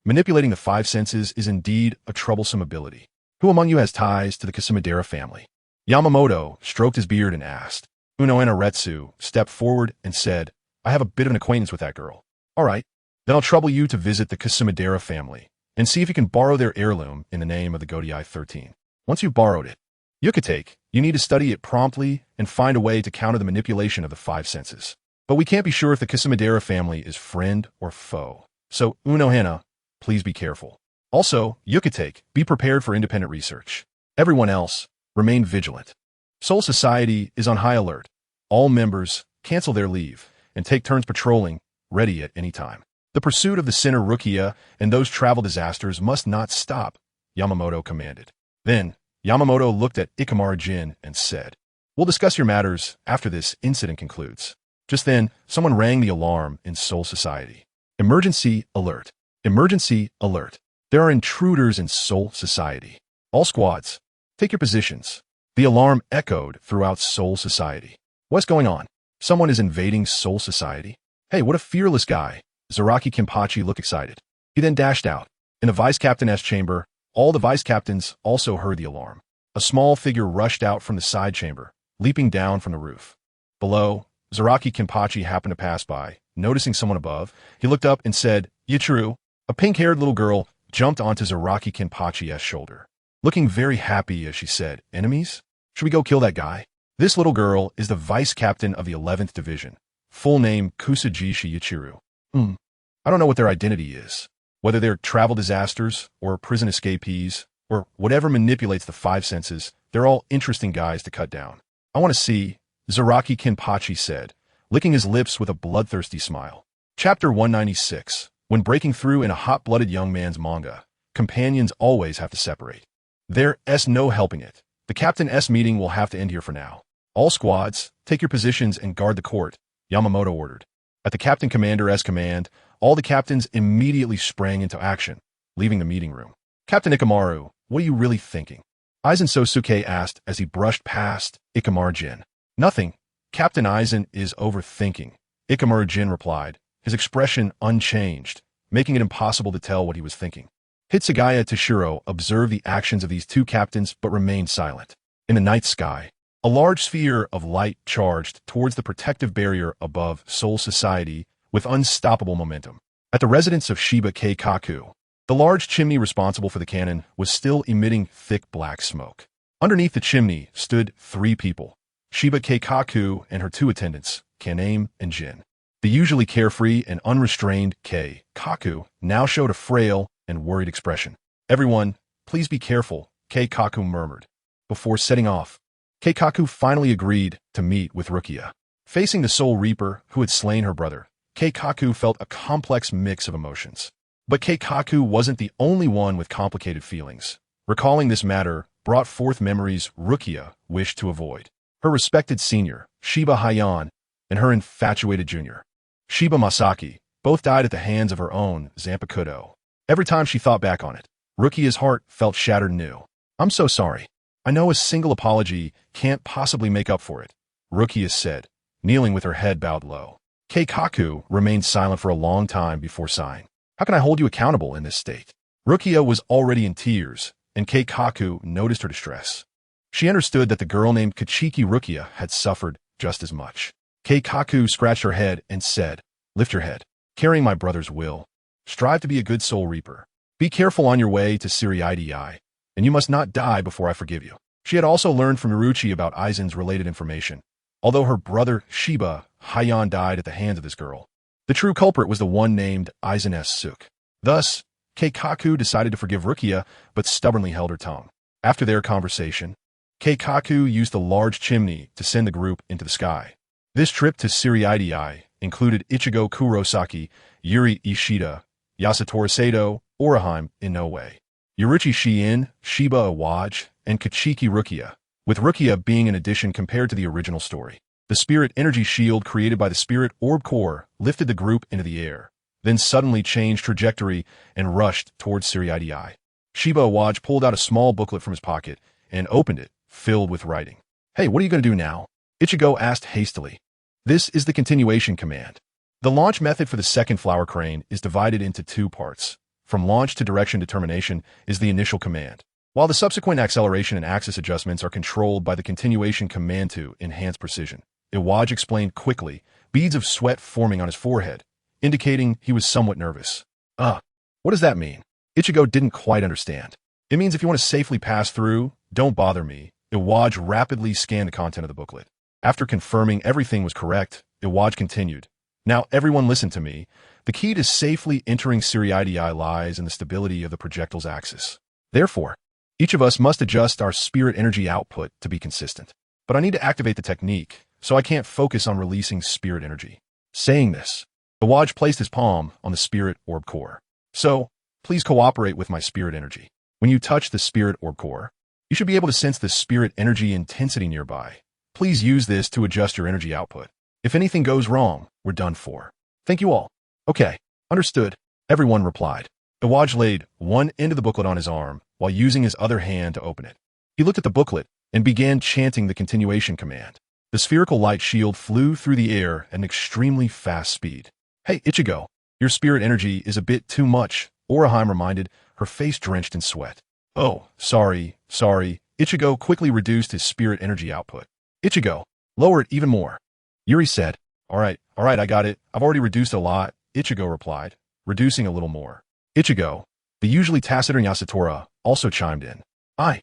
Manipulating the five senses is indeed a troublesome ability. Who among you has ties to the Kasumadera family? Yamamoto stroked his beard and asked. Unohana Retsu stepped forward and said, I have a bit of an acquaintance with that girl. All right, then I'll trouble you to visit the Kasumadera family and see if you can borrow their heirloom in the name of the Godai 13. Once you've borrowed it, Yukitake, you need to study it promptly and find a way to counter the manipulation of the five senses. But we can't be sure if the Kasumadera family is friend or foe. So, Unohana, please be careful. Also, Yukitake, be prepared for independent research. Everyone else, remain vigilant. Soul Society is on high alert. All members cancel their leave and take turns patrolling, ready at any time. The pursuit of the sinner Rukia and those travel disasters must not stop, Yamamoto commanded. Then, Yamamoto looked at Ikamaru Jin and said, We'll discuss your matters after this incident concludes. Just then, someone rang the alarm in Soul Society. Emergency alert. Emergency alert. There are intruders in Soul Society. All squads, take your positions. The alarm echoed throughout Soul Society. What's going on? Someone is invading Soul Society? Hey, what a fearless guy. Zaraki Kenpachi looked excited. He then dashed out. In the vice captain's chamber, all the vice captains also heard the alarm. A small figure rushed out from the side chamber, leaping down from the roof. Below, Zaraki Kenpachi happened to pass by. Noticing someone above, he looked up and said, Yichiro. A pink-haired little girl jumped onto Zaraki Kenpachi's shoulder. Looking very happy as she said, Enemies? Should we go kill that guy? This little girl is the vice captain of the 11th Division. Full name Kusajishi Yichiro. I don't know what their identity is. Whether they're travel disasters, or prison escapees, or whatever manipulates the five senses, they're all interesting guys to cut down. I want to see, Zaraki Kenpachi said, licking his lips with a bloodthirsty smile. Chapter 196. When breaking through in a hot-blooded young man's manga, companions always have to separate. There's no helping it. The Captain S meeting will have to end here for now. All squads, take your positions and guard the court, Yamamoto ordered. At the Captain Commander's command, all the captains immediately sprang into action, leaving the meeting room. Captain Ikamaru, what are you really thinking? Aizen Sosuke asked as he brushed past Ikamaru Jin. Nothing. Captain Aizen is overthinking, Ikamaru Jin replied, his expression unchanged, making it impossible to tell what he was thinking. Hitsugaya Toshiro observed the actions of these two captains but remained silent. In the night sky, a large sphere of light charged towards the protective barrier above Soul Society with unstoppable momentum. At the residence of Shiba Keikaku, the large chimney responsible for the cannon was still emitting thick black smoke. Underneath the chimney stood three people, Shiba Keikaku and her two attendants, Kaname and Jin. The usually carefree and unrestrained Keikaku now showed a frail and worried expression. Everyone, please be careful, Keikaku murmured. Before setting off, Keikaku finally agreed to meet with Rukia. Facing the Soul Reaper who had slain her brother, Keikaku felt a complex mix of emotions. But Keikaku wasn't the only one with complicated feelings. Recalling this matter brought forth memories Rukia wished to avoid. Her respected senior, Shiba Hayan, and her infatuated junior, Shiba Masaki, both died at the hands of her own Zanpakuto. Every time she thought back on it, Rukia's heart felt shattered anew. I'm so sorry. I know a single apology can't possibly make up for it, Rukia said, kneeling with her head bowed low. Keikaku remained silent for a long time before sighing. How can I hold you accountable in this state? Rukia was already in tears, and Keikaku noticed her distress. She understood that the girl named Kachiki Rukia had suffered just as much. Keikaku scratched her head and said, Lift your head. Carrying my brother's will. Strive to be a good soul reaper. Be careful on your way to Siriidii, and you must not die before I forgive you. She had also learned from Miruchi about Aizen's related information. Although her brother Shiba Hayan died at the hands of this girl, the true culprit was the one named Aizen S. Suk. Thus, Keikaku decided to forgive Rukia, but stubbornly held her tongue. After their conversation, Keikaku used the large chimney to send the group into the sky. This trip to Siriidii included Ichigo Kurosaki, Yuri Ishida, Yasutoru Sato, Orihime Inoue, Yurichi Shien, Shiba Awaj, and Kachiki Rukia, with Rukia being an addition compared to the original story. The spirit energy shield created by the spirit orb core lifted the group into the air, then suddenly changed trajectory and rushed towards Siriidii. Shiba Awaj pulled out a small booklet from his pocket and opened it, filled with writing. Hey, what are you going to do now? Ichigo asked hastily. This is the continuation command. The launch method for the second flower crane is divided into two parts. From launch to direction determination is the initial command, while the subsequent acceleration and axis adjustments are controlled by the continuation command to enhance precision. Iwaj explained quickly, beads of sweat forming on his forehead, indicating he was somewhat nervous. What does that mean? Ichigo didn't quite understand. It means if you want to safely pass through, don't bother me. Iwaj rapidly scanned the content of the booklet. After confirming everything was correct, Iwaj continued. Now everyone listen to me. The key to safely entering Siriidii lies in the stability of the projectile's axis. Therefore, each of us must adjust our spirit energy output to be consistent. But I need to activate the technique, so I can't focus on releasing spirit energy. Saying this, Iwaj placed his palm on the spirit orb core. So, please cooperate with my spirit energy. When you touch the spirit orb core, you should be able to sense the spirit energy intensity nearby. Please use this to adjust your energy output. If anything goes wrong, we're done for. Thank you all. Okay, understood, everyone replied. Iwaj laid one end of the booklet on his arm while using his other hand to open it. He looked at the booklet and began chanting the continuation command. The spherical light shield flew through the air at an extremely fast speed. Hey, Ichigo, your spirit energy is a bit too much, Orihime reminded, her face drenched in sweat. Oh, sorry. Ichigo quickly reduced his spirit energy output. Ichigo, lower it even more. Yuri said, All right, I got it. I've already reduced a lot, Ichigo replied, reducing a little more. Ichigo, the usually taciturn Yasutora, also chimed in. I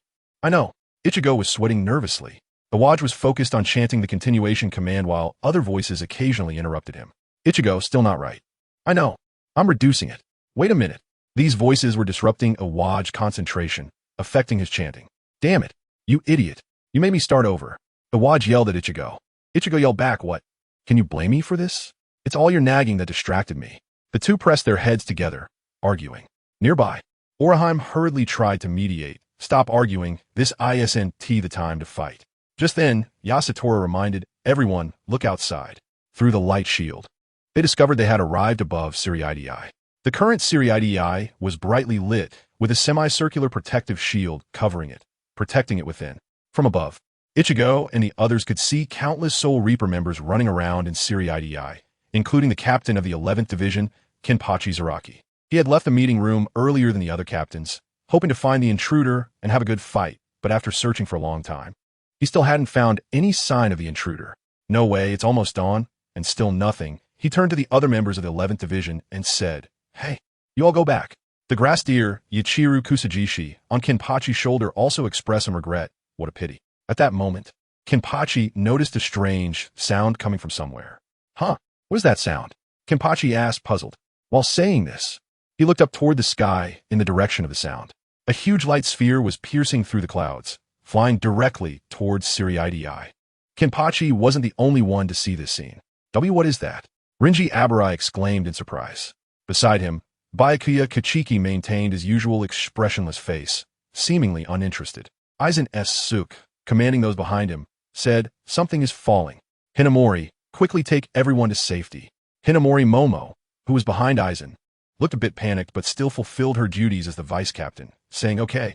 know. Ichigo was sweating nervously. Iwaj was focused on chanting the continuation command while other voices occasionally interrupted him. Ichigo, still not right. I know. I'm reducing it. Wait a minute. These voices were disrupting Iwaj's concentration, affecting his chanting. Damn it. You idiot. You made me start over. Iwaj yelled at Ichigo. Ichigo yelled back, what? Can you blame me for this? It's all your nagging that distracted me. The two pressed their heads together, arguing. Nearby, Orihime hurriedly tried to mediate. Stop arguing. This isn't the time to fight. Just then, Yasutora reminded everyone, look outside. Through the light shield, they discovered they had arrived above Siriidii. The current Siriidii was brightly lit, with a semicircular protective shield covering it, protecting it within. From above, Ichigo and the others could see countless Soul Reaper members running around in Siriidii, including the captain of the 11th Division, Kenpachi Zaraki. He had left the meeting room earlier than the other captains, hoping to find the intruder and have a good fight, but after searching for a long time, he still hadn't found any sign of the intruder. No way, it's almost dawn, and still nothing. He turned to the other members of the 11th Division and said, Hey, you all go back. The grass deer, Yachiru Kusajishi, on Kenpachi's shoulder also expressed some regret. What a pity. At that moment, Kenpachi noticed a strange sound coming from somewhere. Huh, what is that sound? Kenpachi asked, puzzled. While saying this, he looked up toward the sky in the direction of the sound. A huge light sphere was piercing through the clouds, flying directly towards Siriidii. Kenpachi wasn't the only one to see this scene. What is that? Rinji Abarai exclaimed in surprise. Beside him, Byakuya Kachiki maintained his usual expressionless face, seemingly uninterested. Aizen S. Suk, commanding those behind him, said, Something is falling. Hinamori, quickly take everyone to safety. Hinamori Momo, who was behind Aizen, looked a bit panicked but still fulfilled her duties as the vice captain, saying, Okay,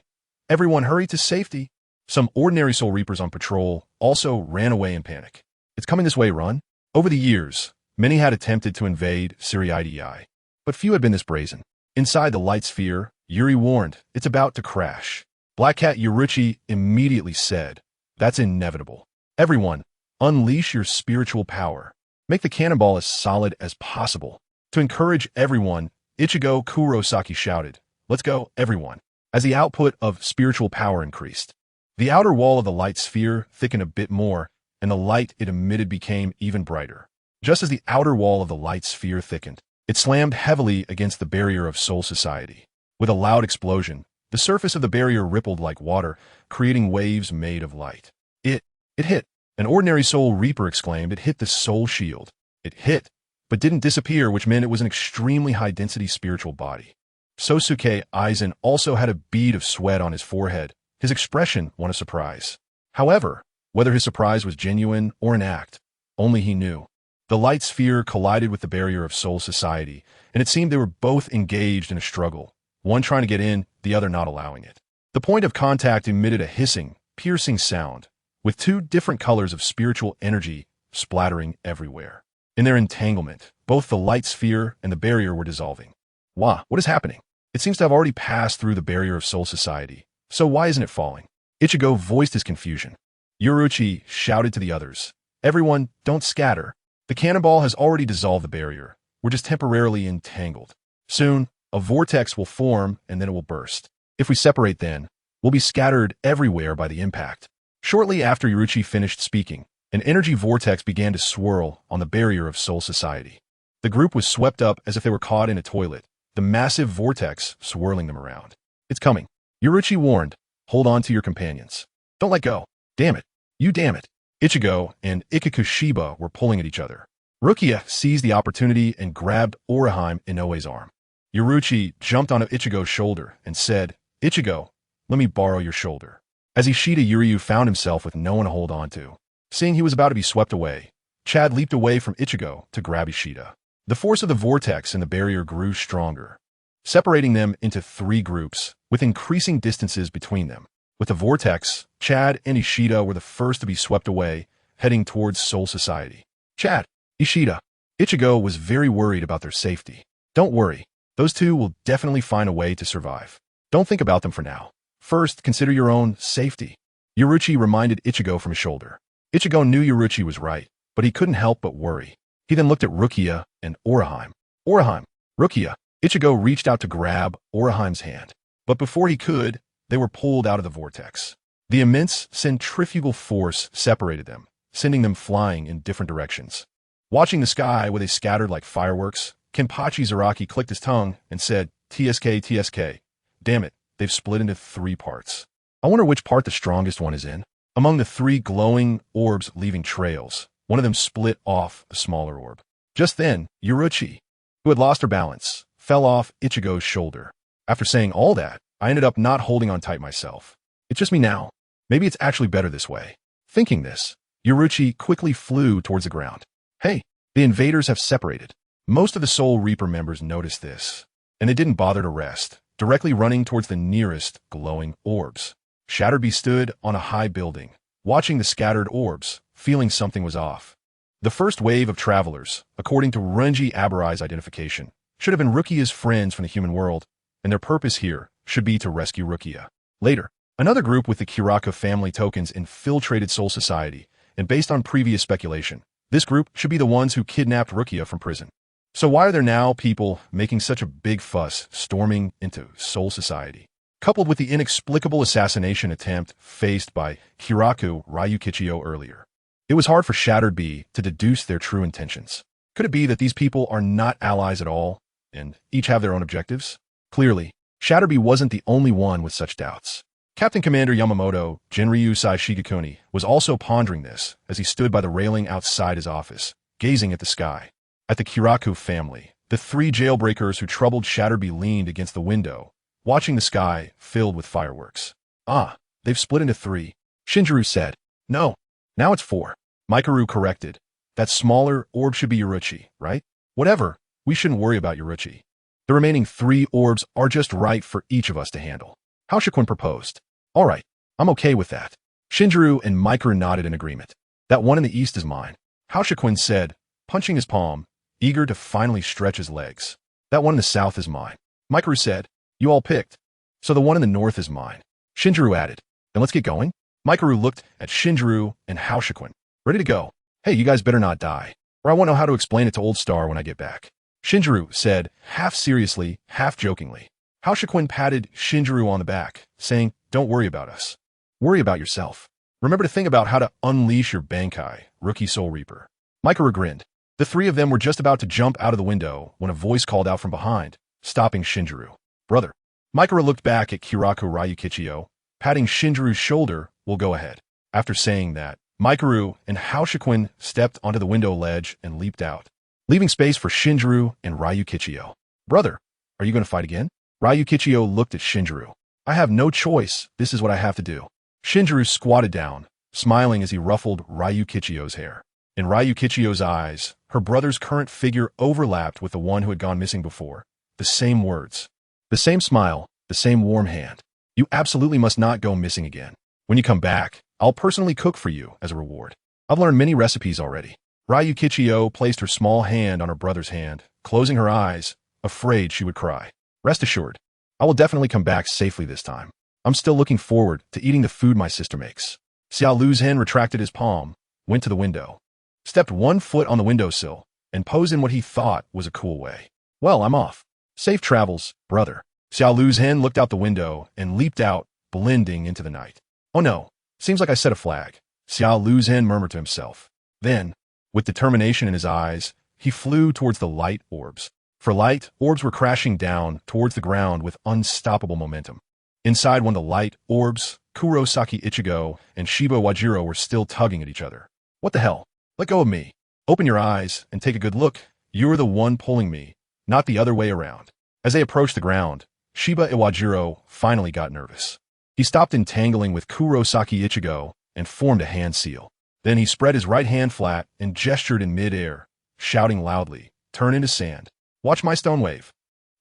everyone hurry to safety. Some ordinary Soul Reapers on patrol also ran away in panic. It's coming this way, run. Over the years, many had attempted to invade Siriidii, but few had been this brazen. Inside the light sphere, Yuri warned, It's about to crash. Black Cat Yuruchi immediately said, That's inevitable. Everyone, unleash your spiritual power. Make the cannonball as solid as possible. To encourage everyone, Ichigo Kurosaki shouted, Let's go, everyone. As the output of spiritual power increased, the outer wall of the light sphere thickened a bit more, and the light it emitted became even brighter. Just as the outer wall of the light sphere thickened, it slammed heavily against the barrier of Soul Society. With a loud explosion, the surface of the barrier rippled like water, creating waves made of light. It hit. An ordinary Soul Reaper exclaimed. It hit the Soul Shield. It hit, but didn't disappear, which meant it was an extremely high-density spiritual body. Sosuke Aizen also had a bead of sweat on his forehead, his expression one of surprise. However, whether his surprise was genuine or an act, only he knew. The light sphere collided with the barrier of Soul Society, and it seemed they were both engaged in a struggle, one trying to get in, the other not allowing it. The point of contact emitted a hissing, piercing sound, with two different colors of spiritual energy splattering everywhere. In their entanglement, both the light sphere and the barrier were dissolving. What is happening? It seems to have already passed through the barrier of Soul Society, so why isn't it falling? Ichigo voiced his confusion. Yoruichi shouted to the others, "Everyone, don't scatter. The cannonball has already dissolved the barrier. We're just temporarily entangled. Soon, a vortex will form and then it will burst. If we separate then, we'll be scattered everywhere by the impact." Shortly after Yoruichi finished speaking, an energy vortex began to swirl on the barrier of Soul Society. The group was swept up as if they were caught in a toilet, the massive vortex swirling them around. "It's coming," Yoruichi warned. "Hold on to your companions. Don't let go. Damn it. You damn it." Ichigo and Ikakushiba were pulling at each other. Rukia seized the opportunity and grabbed Orihime Inoue's arm. Yoruichi jumped onto Ichigo's shoulder and said, "Ichigo, let me borrow your shoulder." As Ishida Yuryu found himself with no one to hold on to. Seeing he was about to be swept away, Chad leaped away from Ichigo to grab Ishida. The force of the vortex in the barrier grew stronger, separating them into three groups, with increasing distances between them. With the vortex, Chad and Ishida were the first to be swept away, heading towards Soul Society. "Chad, Ishida." Ichigo was very worried about their safety. "Don't worry. Those two will definitely find a way to survive. Don't think about them for now. First, consider your own safety." Yoruichi reminded Ichigo from his shoulder. Ichigo knew Yoruichi was right, but he couldn't help but worry. He then looked at Rukia and Orihime. "Orihime, Rukia." Ichigo reached out to grab Orihime's hand. But before he could, they were pulled out of the vortex. The immense centrifugal force separated them, sending them flying in different directions. Watching the sky where they scattered like fireworks, Kenpachi Zaraki clicked his tongue and said, "TSK, TSK. Damn it, they've split into three parts. I wonder which part the strongest one is in." Among the three glowing orbs leaving trails, one of them split off a smaller orb. Just then, Yoruichi, who had lost her balance, fell off Ichigo's shoulder. After saying all that, I ended up not holding on tight myself. It's just me now. Maybe it's actually better this way. Thinking this, Yoruichi quickly flew towards the ground. Hey, the invaders have separated. Most of the Soul Reaper members noticed this, and they didn't bother to rest, directly running towards the nearest glowing orbs. Shatterby stood on a high building, watching the scattered orbs, feeling something was off. The first wave of travelers, according to Renji Aburai's identification, should have been Rukia's friends from the human world, and their purpose here should be to rescue Rukia. Later, another group with the Kiraka family tokens infiltrated Soul Society, and based on previous speculation, this group should be the ones who kidnapped Rukia from prison. So why are there now people making such a big fuss storming into Soul Society? Coupled with the inexplicable assassination attempt faced by Kiraku Ryukichiyo earlier, it was hard for Shattered Bee to deduce their true intentions. Could it be that these people are not allies at all, and each have their own objectives? Clearly, Shattered Bee wasn't the only one with such doubts. Captain Commander Yamamoto, Jinryu Sai Shigekuni, was also pondering this as he stood by the railing outside his office, gazing at the sky. At the Kiraku family, the three jailbreakers who troubled Shattered Bee leaned against the window, watching the sky filled with fireworks. "Ah, they've split into three," Shinjiro said. "No, now it's four." Mikaru corrected. "That smaller orb should be Yoruichi, right?" "Whatever, we shouldn't worry about Yoruichi. The remaining three orbs are just right for each of us to handle." Haoshikun proposed. "All right, I'm okay with that." Shinjiro and Mikaru nodded in agreement. "That one in the east is mine," Haoshikun said, punching his palm, eager to finally stretch his legs. "That one in the south is mine," Mikaru said. "You all picked. So the one in the north is mine," Shinjiro added. "Then let's get going." Mikaru looked at Shinjiro and Haoshikun. "Ready to go. Hey, you guys better not die, or I won't know how to explain it to Old Star when I get back," Shinjiro said, half seriously, half jokingly. Haoshikun patted Shinjiro on the back, saying, "Don't worry about us. Worry about yourself. Remember to think about how to unleash your Bankai, Rookie Soul Reaper." Mikaru grinned. The three of them were just about to jump out of the window when a voice called out from behind, stopping Shinjiro. "Brother." Mikaru looked back at Kiraku Ryukichiyo, patting Shinjiro's shoulder. "We'll go ahead." After saying that, Mikaru and Haoshikun stepped onto the window ledge and leaped out, leaving space for Shinjiro and Ryukichiyo. "Brother, are you going to fight again?" Ryukichiyo looked at Shinjiro. "I have no choice. This is what I have to do." Shinjiro squatted down, smiling as he ruffled Ryukichiyo's hair. In Ryukichiyo's eyes, her brother's current figure overlapped with the one who had gone missing before. The same words. The same smile. The same warm hand. You absolutely must not go missing again. When you come back, I'll personally cook for you as a reward. I've learned many recipes already. Ryukichiyo placed her small hand on her brother's hand, closing her eyes, afraid she would cry. Rest assured, I will definitely come back safely this time. I'm still looking forward to eating the food my sister makes. Xiao Luzhen retracted his palm, went to the window, stepped 1 foot on the windowsill, and posed in what he thought was a cool way. Well, I'm off. Safe travels, brother. Xiao Luzhen looked out the window and leaped out, blending into the night. Oh no, seems like I set a flag. Xiao Luzhen murmured to himself. Then, with determination in his eyes, he flew towards the light orbs. For light, orbs were crashing down towards the ground with unstoppable momentum. Inside one of the light orbs, Kurosaki Ichigo and Shiba Wajiro were still tugging at each other. What the hell? Let go of me. Open your eyes and take a good look. You're the one pulling me, not the other way around. As they approached the ground, Shiba Iwajiro finally got nervous. He stopped entangling with Kurosaki Ichigo and formed a hand seal. Then he spread his right hand flat and gestured in mid-air, shouting loudly, "Turn into sand. Watch my stone wave."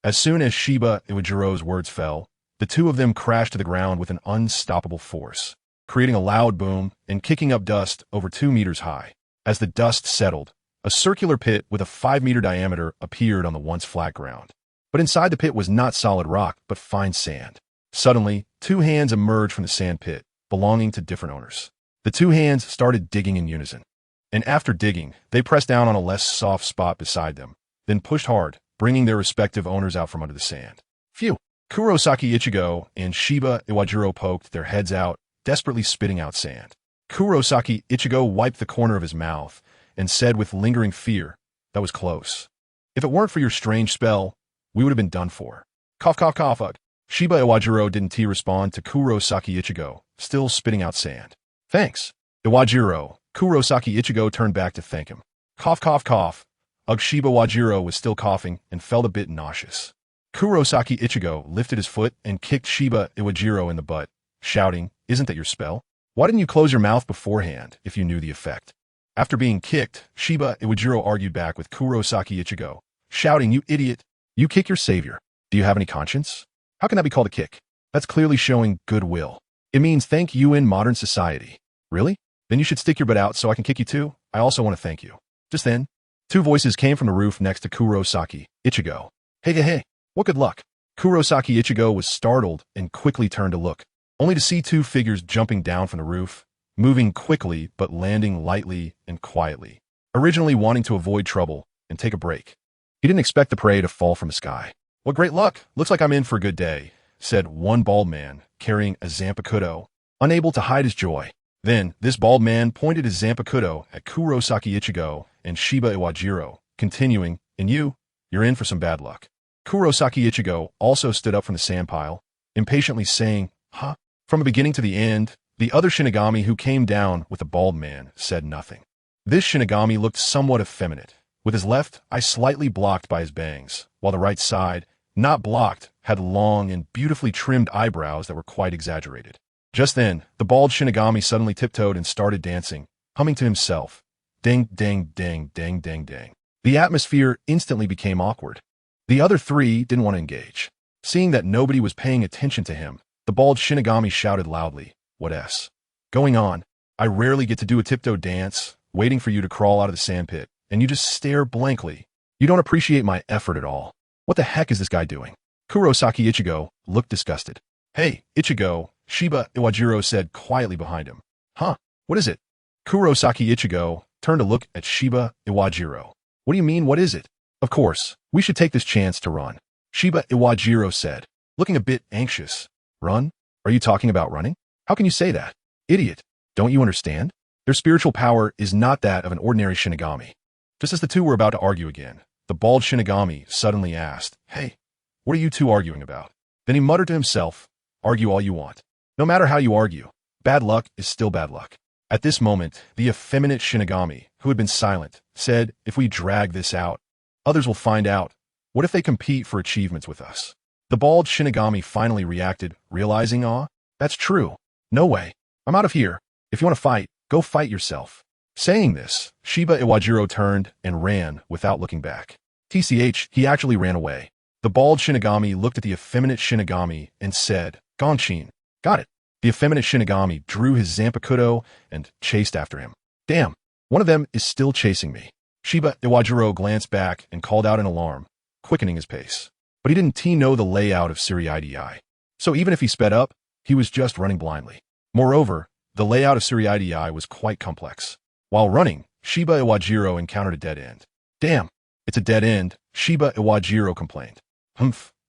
As soon as Shiba Iwajiro's words fell, the two of them crashed to the ground with an unstoppable force, creating a loud boom and kicking up dust over 2 meters high. As the dust settled, a circular pit with a 5-meter diameter appeared on the once flat ground. But inside the pit was not solid rock, but fine sand. Suddenly, 2 hands emerged from the sand pit, belonging to different owners. The 2 hands started digging in unison. And after digging, they pressed down on a less soft spot beside them, then pushed hard, bringing their respective owners out from under the sand. Phew! Kurosaki Ichigo and Shiba Iwajiro poked their heads out, desperately spitting out sand. Kurosaki Ichigo wiped the corner of his mouth and said with lingering fear, "That was close. If it weren't for your strange spell, we would have been done for." Cough, cough, cough, ugh. Shiba Iwajiro didn't respond to Kurosaki Ichigo, still spitting out sand. Thanks, Iwajiro. Kurosaki Ichigo turned back to thank him. Cough, cough, cough. Ugh, Shiba Iwajiro was still coughing and felt a bit nauseous. Kurosaki Ichigo lifted his foot and kicked Shiba Iwajiro in the butt, shouting, "Isn't that your spell? Why didn't you close your mouth beforehand if you knew the effect?" After being kicked, Shiba Iwajiro argued back with Kurosaki Ichigo, shouting, "You idiot! You kick your savior. Do you have any conscience? How can that be called a kick? That's clearly showing goodwill. It means thank you in modern society." Really? Then you should stick your butt out so I can kick you too. I also want to thank you. Just then, 2 voices came from the roof next to Kurosaki Ichigo. Hey, hey, hey, what good luck? Kurosaki Ichigo was startled and quickly turned to look, only to see 2 figures jumping down from the roof, moving quickly but landing lightly and quietly, originally wanting to avoid trouble and take a break. He didn't expect the prey to fall from the sky. "What great luck! Looks like I'm in for a good day," said one bald man carrying a Zanpakuto, unable to hide his joy. Then, this bald man pointed his Zanpakuto at Kurosaki Ichigo and Shiba Iwajiro, continuing, "And you're in for some bad luck." Kurosaki Ichigo also stood up from the sand pile, impatiently saying, "Huh?" From the beginning to the end, the other Shinigami who came down with the bald man said nothing. This Shinigami looked somewhat effeminate, with his left eye slightly blocked by his bangs, while the right side, not blocked, had long and beautifully trimmed eyebrows that were quite exaggerated. Just then, the bald Shinigami suddenly tiptoed and started dancing, humming to himself, "Ding, ding, ding, ding, ding, ding." The atmosphere instantly became awkward. The other 3 didn't want to engage. Seeing that nobody was paying attention to him, the bald Shinigami shouted loudly, "What's going on? I rarely get to do a tiptoe dance, waiting for you to crawl out of the sandpit, and you just stare blankly. You don't appreciate my effort at all. What the heck is this guy doing?" Kurosaki Ichigo looked disgusted. "Hey, Ichigo," Shiba Iwajiro said quietly behind him. "Huh? What is it?" Kurosaki Ichigo turned to look at Shiba Iwajiro. "What do you mean, what is it?" "Of course, we should take this chance to run," Shiba Iwajiro said, looking a bit anxious. "Run? Are you talking about running? How can you say that? Idiot, don't you understand? Their spiritual power is not that of an ordinary Shinigami." Just as the 2 were about to argue again, the bald Shinigami suddenly asked, "Hey, what are you 2 arguing about?" Then he muttered to himself, "Argue all you want. No matter how you argue, bad luck is still bad luck." At this moment, the effeminate Shinigami, who had been silent, said, "If we drag this out, others will find out. What if they compete for achievements with us?" The bald Shinigami finally reacted, realizing, "That's true. No way. I'm out of here." If you want to fight, go fight yourself. Saying this, Shiba Iwajiro turned and ran without looking back. TCH, he actually ran away. The bald Shinigami looked at the effeminate Shinigami and said, Gongchin. Got it. The effeminate Shinigami drew his Zanpakuto and chased after him. Damn, one of them is still chasing me. Shiba Iwajiro glanced back and called out in alarm, quickening his pace. But he didn't know the layout of Siriidii. So even if he sped up, he was just running blindly. Moreover, the layout of Siriidii was quite complex. While running, Shiba Iwajiro encountered a dead end. Damn, it's a dead end, Shiba Iwajiro complained.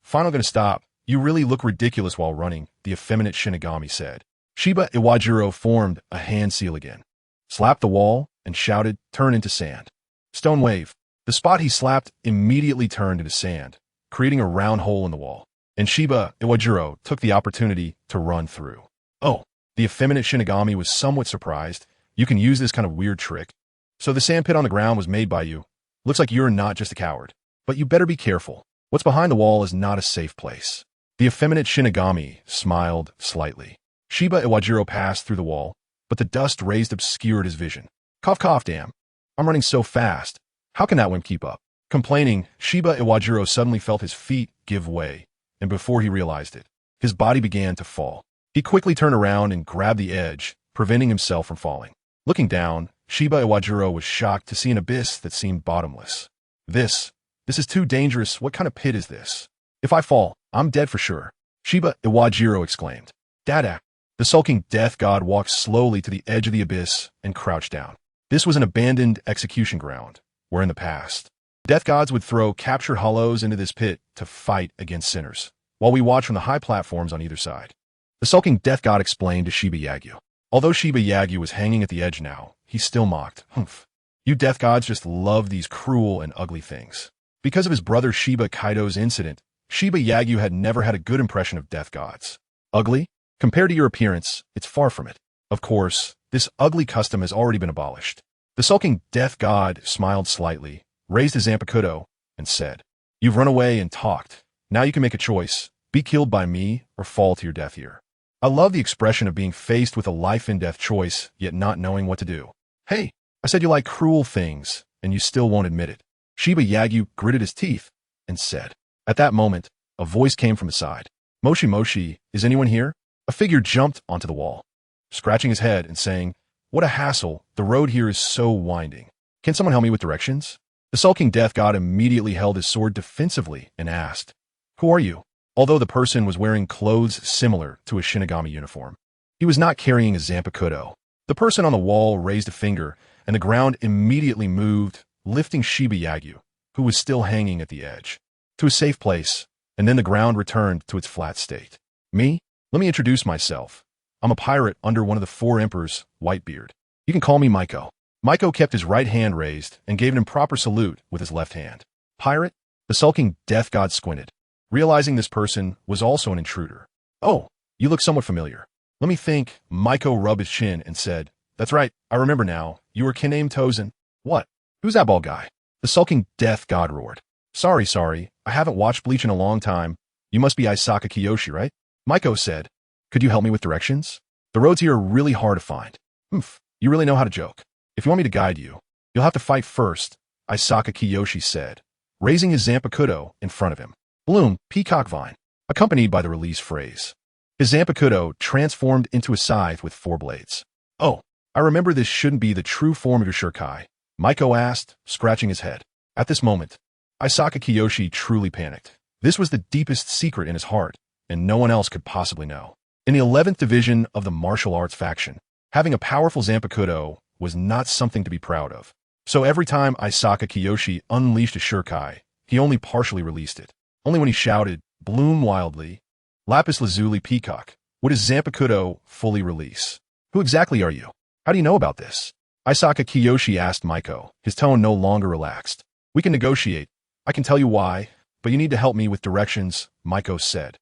Finally gonna stop. You really look ridiculous while running, the effeminate Shinigami said. Shiba Iwajiro formed a hand seal again, slapped the wall, and shouted, turn into sand. Stone wave. The spot he slapped immediately turned into sand, creating a round hole in the wall. And Shiba Iwajiro took the opportunity to run through. Oh, the effeminate Shinigami was somewhat surprised. You can use this kind of weird trick. So the sand pit on the ground was made by you. Looks like you're not just a coward. But you better be careful. What's behind the wall is not a safe place. The effeminate Shinigami smiled slightly. Shiba Iwajiro passed through the wall, but the dust raised obscured his vision. Cough cough damn. I'm running so fast. How can that wimp keep up? Complaining, Shiba Iwajiro suddenly felt his feet give way, and before he realized it, his body began to fall. He quickly turned around and grabbed the edge, preventing himself from falling. Looking down, Shiba Iwajiro was shocked to see an abyss that seemed bottomless. This is too dangerous. What kind of pit is this? If I fall, I'm dead for sure. Shiba Iwajiro exclaimed. Dada. The sulking death god walked slowly to the edge of the abyss and crouched down. This was an abandoned execution ground, where in the past, death gods would throw captured hollows into this pit to fight against sinners, while we watched from the high platforms on either side. The sulking death god explained to Shiba Yagyu. Although Shiba Yagyu was hanging at the edge now, he still mocked. You death gods just love these cruel and ugly things. Because of his brother Shiba Kaido's incident, Shiba Yagyu had never had a good impression of death gods. Ugly? Compared to your appearance, it's far from it. Of course, this ugly custom has already been abolished. The sulking death god smiled slightly, raised his Zanpakuto, and said, You've run away and talked. Now you can make a choice. Be killed by me or fall to your death here. I love the expression of being faced with a life-and-death choice, yet not knowing what to do. Hey, I said you like cruel things, and you still won't admit it. Shiba Yagyu gritted his teeth and said. At that moment, a voice came from his side. Moshi Moshi, is anyone here? A figure jumped onto the wall, scratching his head and saying, What a hassle, the road here is so winding. Can someone help me with directions? The sulking death god immediately held his sword defensively and asked, Who are you? Although the person was wearing clothes similar to a Shinigami uniform, he was not carrying a Zanpakuto. The person on the wall raised a finger, and the ground immediately moved, lifting Shiba Yagyu, who was still hanging at the edge, to a safe place, and then the ground returned to its flat state. Me? Let me introduce myself. I'm a pirate under one of the 4 emperors, Whitebeard. You can call me Maiko. Maiko kept his right hand raised and gave an improper salute with his left hand. Pirate? The sulking death god squinted, realizing this person was also an intruder. Oh, you look somewhat familiar. Let me think. Maiko rubbed his chin and said, That's right, I remember now. You were Kiname Tozen. What? Who's that bald guy? The sulking death god roared. Sorry, I haven't watched Bleach in a long time. You must be Isaka Kiyoshi, right? Maiko said, Could you help me with directions? The roads here are really hard to find. You really know how to joke. If you want me to guide you, you'll have to fight first, Isaka Kiyoshi said, raising his Zanpakuto in front of him. Bloom, Peacock Vine, accompanied by the release phrase. His Zanpakuto transformed into a scythe with 4 blades. Oh, I remember this shouldn't be the true form of your Shurkai, Maiko asked, scratching his head. At this moment, Isaka Kiyoshi truly panicked. This was the deepest secret in his heart, and no one else could possibly know. In the 11th division of the martial arts faction, having a powerful Zanpakuto was not something to be proud of. So every time Isaka Kiyoshi unleashed a Shurkai, he only partially released it. Only when he shouted, Bloom wildly, Lapis Lazuli Peacock, would his Zanpakuto fully release. Who exactly are you? How do you know about this? Isaka Kiyoshi asked Maiko, his tone no longer relaxed. We can negotiate. I can tell you why, but you need to help me with directions, Maiko said.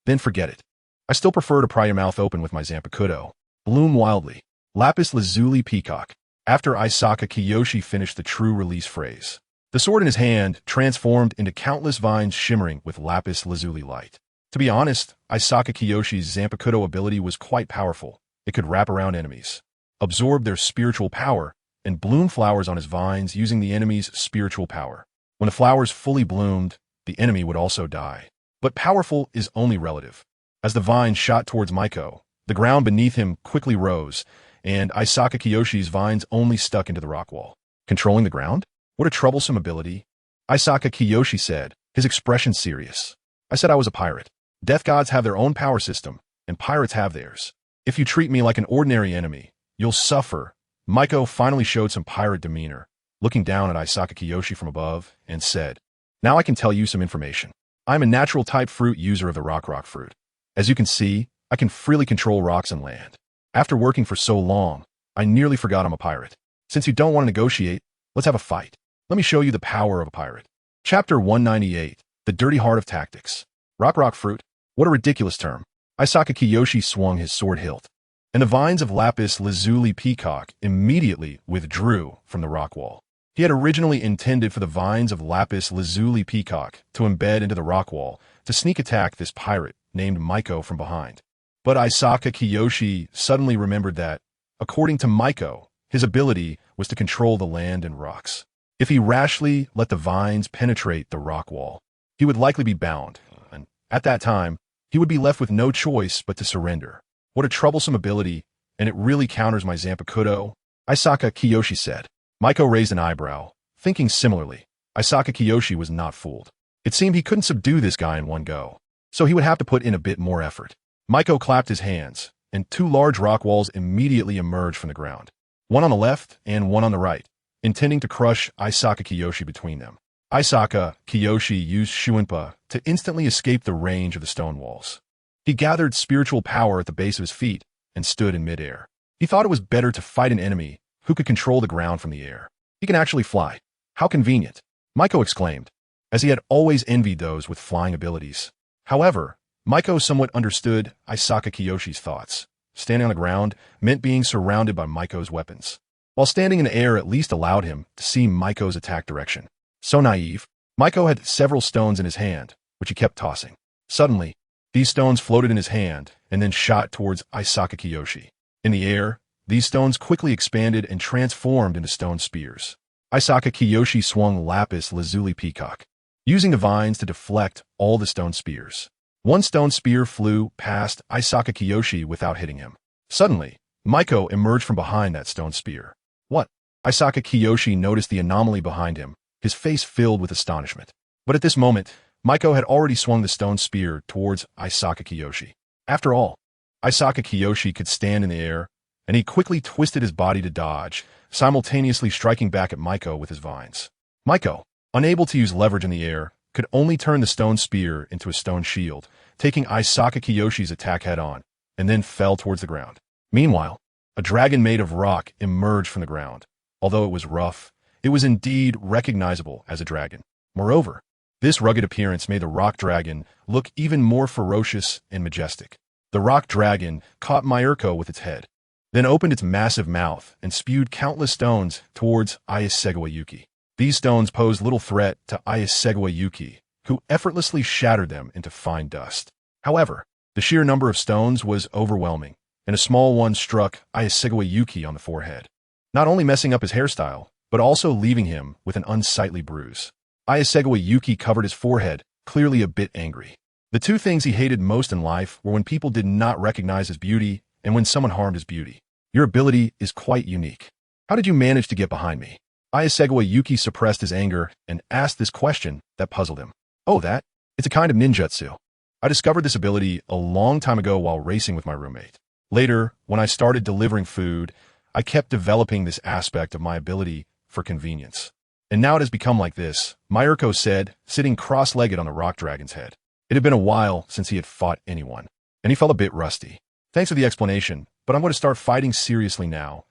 Then forget it. I still prefer to pry your mouth open with my Zanpakuto. Bloom wildly, Lapis Lazuli Peacock, after Isaka Kiyoshi finished the true release phrase. The sword in his hand transformed into countless vines shimmering with Lapis Lazuli light. To be honest, Isaka Kiyoshi's Zanpakuto ability was quite powerful, it could wrap around enemies, absorb their spiritual power, and bloom flowers on his vines using the enemy's spiritual power. When the flowers fully bloomed, the enemy would also die. But powerful is only relative. As the vine shot towards Maiko, the ground beneath him quickly rose, and Isaka Kiyoshi's vines only stuck into the rock wall. Controlling the ground? What a troublesome ability. Isaka Kiyoshi said, his expression serious. I said I was a pirate. Death gods have their own power system, and pirates have theirs. If you treat me like an ordinary enemy, you'll suffer. Maiko finally showed some pirate demeanor, looking down at Isaka Kiyoshi from above, and said, now I can tell you some information. I'm a natural type fruit user of the rock fruit. As you can see, I can freely control rocks and land. After working for so long, I nearly forgot I'm a pirate. Since you don't want to negotiate, let's have a fight. Let me show you the power of a pirate. Chapter 198, The Dirty Heart of Tactics. Rock fruit? What a ridiculous term. Isaka Kiyoshi swung his sword hilt, and the vines of lapis lazuli peacock immediately withdrew from the rock wall. He had originally intended for the vines of lapis lazuli peacock to embed into the rock wall to sneak attack this pirate named Maiko from behind. But Isaka Kiyoshi suddenly remembered that, according to Maiko, his ability was to control the land and rocks. If he rashly let the vines penetrate the rock wall, he would likely be bound, and at that time, he would be left with no choice but to surrender. What a troublesome ability, and it really counters my Zanpakuto, Isaka Kiyoshi said. Maiko raised an eyebrow, thinking similarly. Isaka Kiyoshi was not fooled. It seemed he couldn't subdue this guy in one go, so he would have to put in a bit more effort. Maiko clapped his hands, and two large rock walls immediately emerged from the ground, one on the left and one on the right, intending to crush Isaka Kiyoshi between them. Isaka Kiyoshi used Shuinpa to instantly escape the range of the stone walls. He gathered spiritual power at the base of his feet and stood in midair. He thought it was better to fight an enemy who could control the ground from the air. He can actually fly. How convenient, Maiko exclaimed, as he had always envied those with flying abilities. However, Maiko somewhat understood Isaka Kiyoshi's thoughts. Standing on the ground meant being surrounded by Maiko's weapons, while standing in the air at least allowed him to see Maiko's attack direction. So naive, Maiko had several stones in his hand, which he kept tossing. Suddenly, these stones floated in his hand and then shot towards Isaka Kiyoshi. In the air, these stones quickly expanded and transformed into stone spears. Isaka Kiyoshi swung lapis lazuli peacock, using the vines to deflect all the stone spears. One stone spear flew past Isaka Kiyoshi without hitting him. Suddenly, Maiko emerged from behind that stone spear. What? Isaka Kiyoshi noticed the anomaly behind him, his face filled with astonishment. But at this moment, Maiko had already swung the stone spear towards Isaka Kiyoshi. After all, Isaka Kiyoshi could stand in the air, and he quickly twisted his body to dodge, simultaneously striking back at Maiko with his vines. Maiko, unable to use leverage in the air, could only turn the stone spear into a stone shield, taking Isaka Kiyoshi's attack head-on, and then fell towards the ground. Meanwhile, a dragon made of rock emerged from the ground. Although it was rough, it was indeed recognizable as a dragon. Moreover, this rugged appearance made the rock dragon look even more ferocious and majestic. The rock dragon caught Mayurko with its head, then opened its massive mouth and spewed countless stones towards Iasegawa Yuki. These stones posed little threat to Iasegawa Yuki, who effortlessly shattered them into fine dust. However, the sheer number of stones was overwhelming, and a small one struck Iasegawa Yuki on the forehead, not only messing up his hairstyle, but also leaving him with an unsightly bruise. Iasegawa Yuki covered his forehead, clearly a bit angry. The two things he hated most in life were when people did not recognize his beauty and when someone harmed his beauty. Your ability is quite unique. How did you manage to get behind me? Iasegawa Yuki suppressed his anger and asked this question that puzzled him. Oh, it's a kind of ninjutsu. I discovered this ability a long time ago while racing with my roommate. Later, when I started delivering food, I kept developing this aspect of my ability for convenience. And now it has become like this, Mayurko said, sitting cross-legged on the rock dragon's head. It had been a while since he had fought anyone, and he felt a bit rusty. Thanks for the explanation, but I'm going to start fighting seriously now,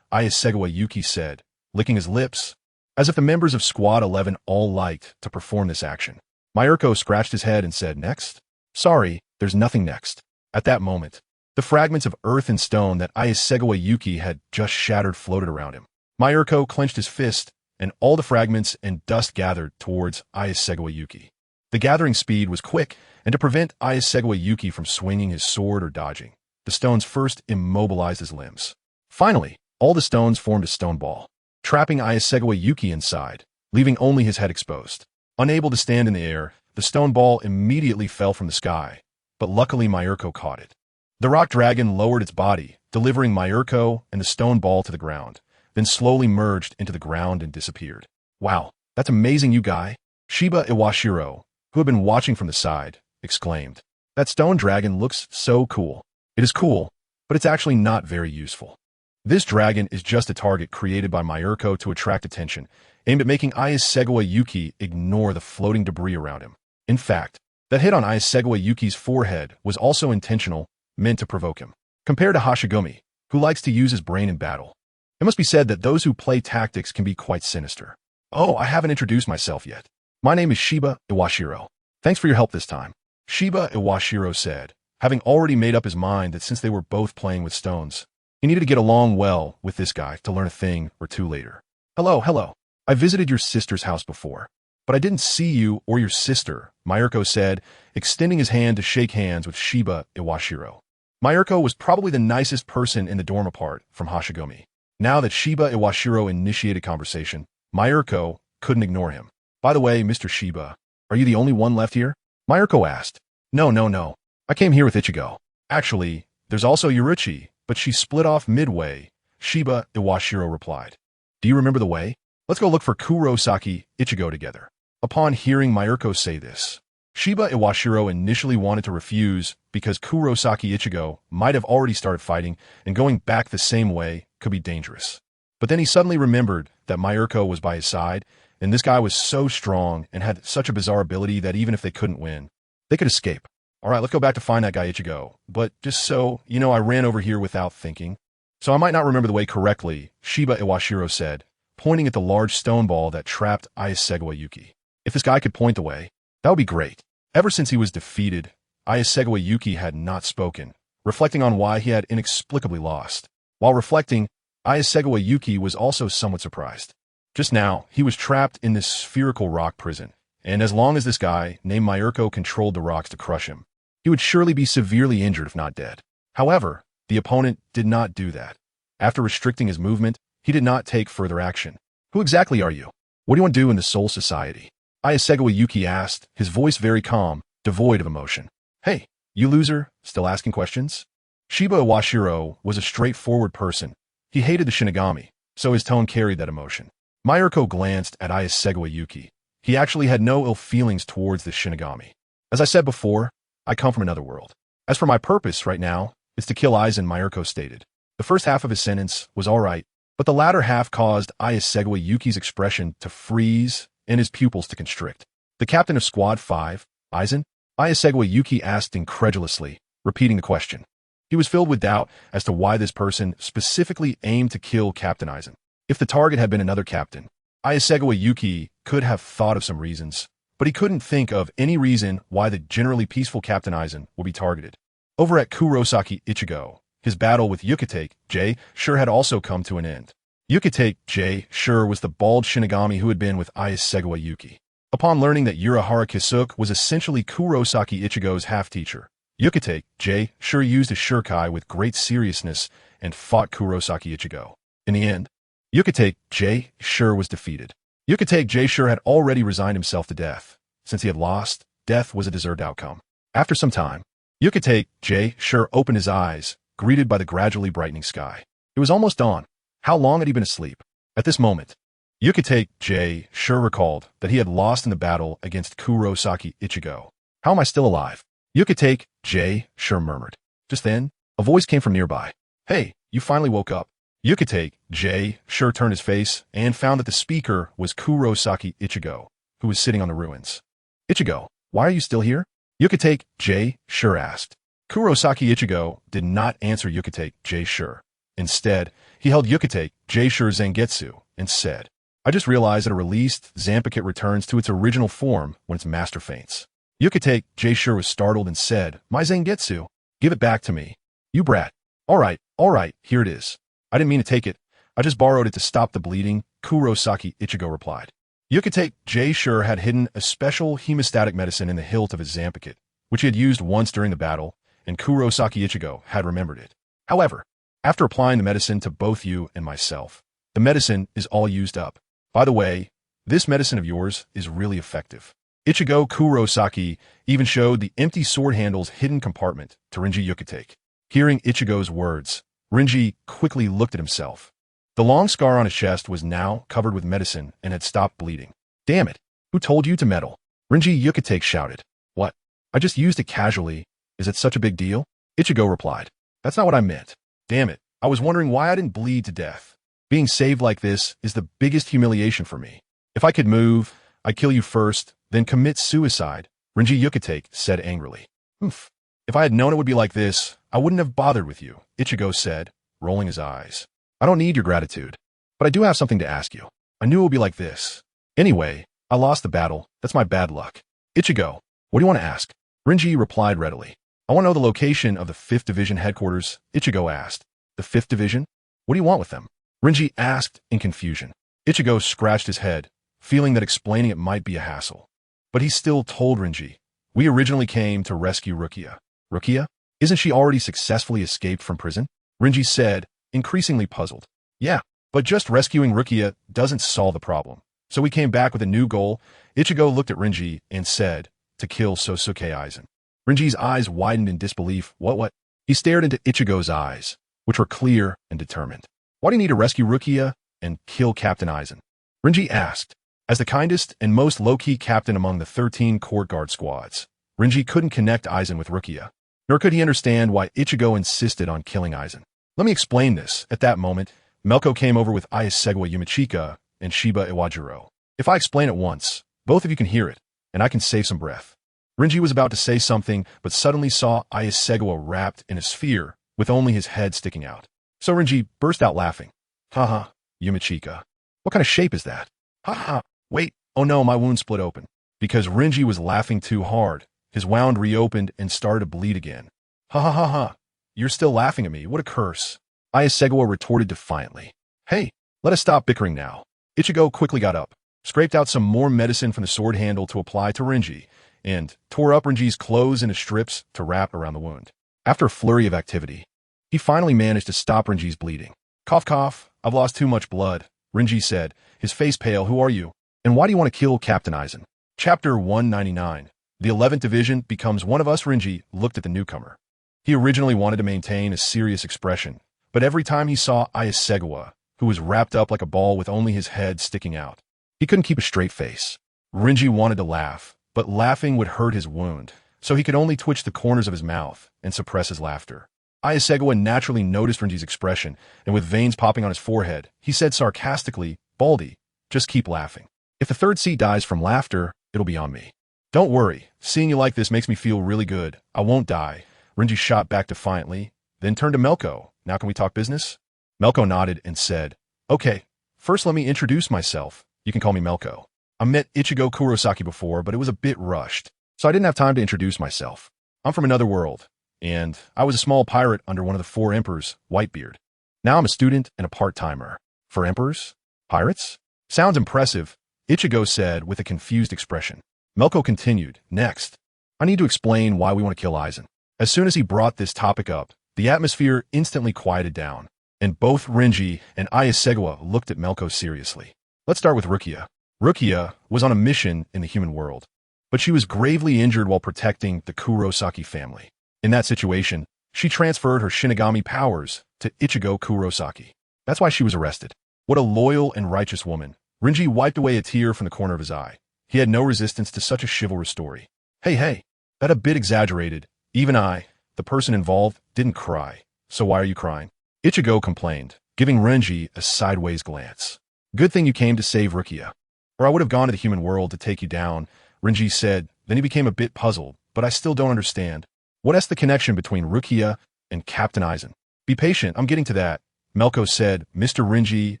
Iasegawa Yuki said, licking his lips, as if the members of Squad 11 all liked to perform this action. Mayurko scratched his head and said, next? Sorry, there's nothing next. At that moment, the fragments of earth and stone that Iasegawa Yuki had just shattered floated around him. Mayurko clenched his fist, and all the fragments and dust gathered towards Iasegawa Yuki. The gathering speed was quick, and to prevent Iasegawa Yuki from swinging his sword or dodging, the stones first immobilized his limbs. Finally, all the stones formed a stone ball, trapping Iasegawa Yuki inside, leaving only his head exposed. Unable to stand in the air, the stone ball immediately fell from the sky, but luckily Mayurko caught it. The rock dragon lowered its body, delivering Mayurko and the stone ball to the ground, then slowly merged into the ground and disappeared. Wow, that's amazing, you guy! Shiba Iwashiro, who had been watching from the side, exclaimed. That stone dragon looks so cool. It is cool, but it's actually not very useful. This dragon is just a target created by Mayurko to attract attention, aimed at making Iasegawa Yuki ignore the floating debris around him. In fact, that hit on Iasegawa Yuki's forehead was also intentional, meant to provoke him. Compared to Hashigumi, who likes to use his brain in battle, it must be said that those who play tactics can be quite sinister. Oh, I haven't introduced myself yet. My name is Shiba Iwashiro. Thanks for your help this time. Shiba Iwashiro said, having already made up his mind that since they were both playing with stones, he needed to get along well with this guy to learn a thing or two later. Hello. I visited your sister's house before, but I didn't see you or your sister, Mayurko said, extending his hand to shake hands with Shiba Iwashiro. Mayurko was probably the nicest person in the dorm apart from Hashigumi. Now that Shiba Iwashiro initiated conversation, Mayurko couldn't ignore him. By the way, Mr. Shiba, are you the only one left here? Mayurko asked. No. I came here with Ichigo. Actually, there's also Yuruchi, but she split off midway, Shiba Iwashiro replied. Do you remember the way? Let's go look for Kurosaki Ichigo together. Upon hearing Mayurko say this, Shiba Iwashiro initially wanted to refuse because Kurosaki Ichigo might have already started fighting and going back the same way could be dangerous. But then he suddenly remembered that Mayurko was by his side, and this guy was so strong and had such a bizarre ability that even if they couldn't win, they could escape. All right, let's go back to find that guy Ichigo. But just so, I ran over here without thinking. So I might not remember the way correctly, Shiba Iwashiro said, pointing at the large stone ball that trapped Iasegawa Yuki. If this guy could point the way, that would be great. Ever since he was defeated, Iasegawa Yuki had not spoken, reflecting on why he had inexplicably lost. While reflecting, Iasegawa Yuki was also somewhat surprised. Just now, he was trapped in this spherical rock prison, and as long as this guy, named Mayurko, controlled the rocks to crush him, he would surely be severely injured if not dead. However, the opponent did not do that. After restricting his movement, he did not take further action. Who exactly are you? What do you want to do in the Soul Society? Iasegawa Yuki asked, his voice very calm, devoid of emotion. Hey, you loser, still asking questions? Shiba Iwashiro was a straightforward person. He hated the Shinigami, so his tone carried that emotion. Mayurko glanced at Iasegawa Yuki. He actually had no ill feelings towards the Shinigami. As I said before, I come from another world. As for my purpose right now, it's to kill Aizen, Mayurko stated. The first half of his sentence was alright, but the latter half caused Iasegawa Yuki's expression to freeze and his pupils to constrict. The captain of Squad 5, Aizen? Iasegawa Yuki asked incredulously, repeating the question. He was filled with doubt as to why this person specifically aimed to kill Captain Aizen. If the target had been another captain, Iasegawa Yuki could have thought of some reasons, but he couldn't think of any reason why the generally peaceful Captain Aizen would be targeted. Over at Kurosaki Ichigo, his battle with Yukitake J sure had also come to an end. Yukitake J sure was the bald Shinigami who had been with Iasegawa Yuki. Upon learning that Urahara Kisuke was essentially Kurosaki Ichigo's half-teacher, Yukitake J sure used his shurikai with great seriousness and fought Kurosaki Ichigo. In the end, Yukitake J sure was defeated. Yukitake J sure had already resigned himself to death. Since he had lost, death was a deserved outcome. After some time, Yukitake J sure opened his eyes, greeted by the gradually brightening sky. It was almost dawn. How long had he been asleep? At this moment, Yukitake J sure recalled that he had lost in the battle against Kurosaki Ichigo. How am I still alive? Yukitake J sure murmured. Just then, a voice came from nearby. Hey, you finally woke up. Yukitake J sure turned his face and found that the speaker was Kurosaki Ichigo, who was sitting on the ruins. Ichigo, why are you still here? Yukitake J sure asked. Kurosaki Ichigo did not answer Yukitake J sure. Instead, he held Yukitake J sure's Zangetsu and said, I just realized that a released Zanpakuto returns to its original form when its master faints. Yukitake J sure was startled and said, My Zangetsu, give it back to me. You brat. All right, here it is. I didn't mean to take it. I just borrowed it to stop the bleeding, Kurosaki Ichigo replied. Yukitake J sure had hidden a special hemostatic medicine in the hilt of his Zanpakuto, which he had used once during the battle, and Kurosaki Ichigo had remembered it. However, after applying the medicine to both you and myself, the medicine is all used up. By the way, this medicine of yours is really effective. Ichigo Kurosaki even showed the empty sword handle's hidden compartment to Renji Yukitake. Hearing Ichigo's words, Renji quickly looked at himself. The long scar on his chest was now covered with medicine and had stopped bleeding. Damn it! Who told you to meddle? Renji Yukitake shouted. What? I just used it casually. Is it such a big deal? Ichigo replied. That's not what I meant. Damn it, I was wondering why I didn't bleed to death. Being saved like this is the biggest humiliation for me. If I could move, I'd kill you first, then commit suicide, Renji Yukitake said angrily. Oof. If I had known it would be like this, I wouldn't have bothered with you, Ichigo said, rolling his eyes. I don't need your gratitude, but I do have something to ask you. I knew it would be like this. Anyway, I lost the battle. That's my bad luck. Ichigo, what do you want to ask? Renji replied readily. I want to know the location of the 5th Division headquarters, Ichigo asked. The 5th Division? What do you want with them? Renji asked in confusion. Ichigo scratched his head, feeling that explaining it might be a hassle. But he still told Renji, we originally came to rescue Rukia. Rukia? Isn't she already successfully escaped from prison? Renji said, increasingly puzzled. Yeah, but just rescuing Rukia doesn't solve the problem. So we came back with a new goal. Ichigo looked at Renji and said, to kill Sosuke Aizen. Renji's eyes widened in disbelief. What? He stared into Ichigo's eyes, which were clear and determined. Why do you need to rescue Rukia and kill Captain Aizen? Renji asked. As the kindest and most low-key captain among the 13 court guard squads, Renji couldn't connect Aizen with Rukia, nor could he understand why Ichigo insisted on killing Aizen. Let me explain this. At that moment, Melko came over with Ayasegawa Yumachika and Shiba Iwajiro. If I explain it once, both of you can hear it, and I can save some breath. Renji was about to say something, but suddenly saw Ayasegawa wrapped in a sphere, with only his head sticking out. So Renji burst out laughing. Haha, Yumachika. What kind of shape is that? Haha, wait, oh no, my wound split open. Because Renji was laughing too hard, his wound reopened and started to bleed again. Ha ha ha ha, you're still laughing at me, what a curse. Ayasegawa retorted defiantly. Hey, let us stop bickering now. Ichigo quickly got up, scraped out some more medicine from the sword handle to apply to Renji, and tore up Renji's clothes into strips to wrap around the wound. After a flurry of activity, he finally managed to stop Renji's bleeding. Cough cough, I've lost too much blood, Renji said, his face pale. Who are you? And why do you want to kill Captain Aizen? Chapter 199. The 11th Division becomes one of us. Renji looked at the newcomer. He originally wanted to maintain a serious expression, but every time he saw Ayasegawa, who was wrapped up like a ball with only his head sticking out, he couldn't keep a straight face. Renji wanted to laugh, but laughing would hurt his wound, so he could only twitch the corners of his mouth and suppress his laughter. Ayasegawa naturally noticed Renji's expression, and with veins popping on his forehead, he said sarcastically, Baldy, just keep laughing. If the third seat dies from laughter, it'll be on me. Don't worry, seeing you like this makes me feel really good. I won't die. Renji shot back defiantly, then turned to Melko. Now can we talk business? Melko nodded and said, Okay, first let me introduce myself. You can call me Melko. I met Ichigo Kurosaki before, but it was a bit rushed, so I didn't have time to introduce myself. I'm from another world, and I was a small pirate under one of the 4 emperors, Whitebeard. Now I'm a student and a part-timer. 4 emperors? Pirates? Sounds impressive, Ichigo said with a confused expression. Melko continued, Next, I need to explain why we want to kill Aizen. As soon as he brought this topic up, the atmosphere instantly quieted down, and both Renji and Ayasegawa looked at Melko seriously. Let's start with Rukia. Rukia was on a mission in the human world, but she was gravely injured while protecting the Kurosaki family. In that situation, she transferred her Shinigami powers to Ichigo Kurosaki. That's why she was arrested. What a loyal and righteous woman. Renji wiped away a tear from the corner of his eye. He had no resistance to such a chivalrous story. Hey, that a bit exaggerated. Even I, the person involved, didn't cry. So why are you crying? Ichigo complained, giving Renji a sideways glance. Good thing you came to save Rukia, or I would have gone to the human world to take you down, Renji said. Then he became a bit puzzled, but I still don't understand. What's the connection between Rukia and Captain Aizen? Be patient, I'm getting to that, Melko said. Mr. Renji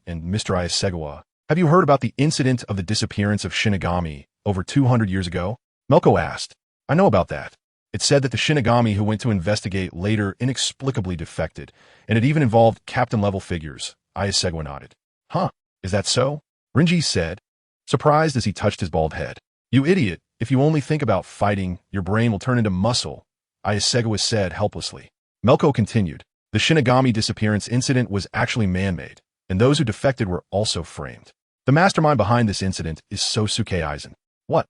and Mr. Ayasegawa, have you heard about the incident of the disappearance of Shinigami over 200 years ago? Melko asked. I know about that. It said that the Shinigami who went to investigate later inexplicably defected, and it even involved captain-level figures. Ayasegawa nodded. Huh, is that so? Renji said, surprised as he touched his bald head. You idiot, if you only think about fighting, your brain will turn into muscle. Ayasegawa said helplessly. Melko continued. The Shinigami disappearance incident was actually man-made, and those who defected were also framed. The mastermind behind this incident is Sosuke Aizen. What?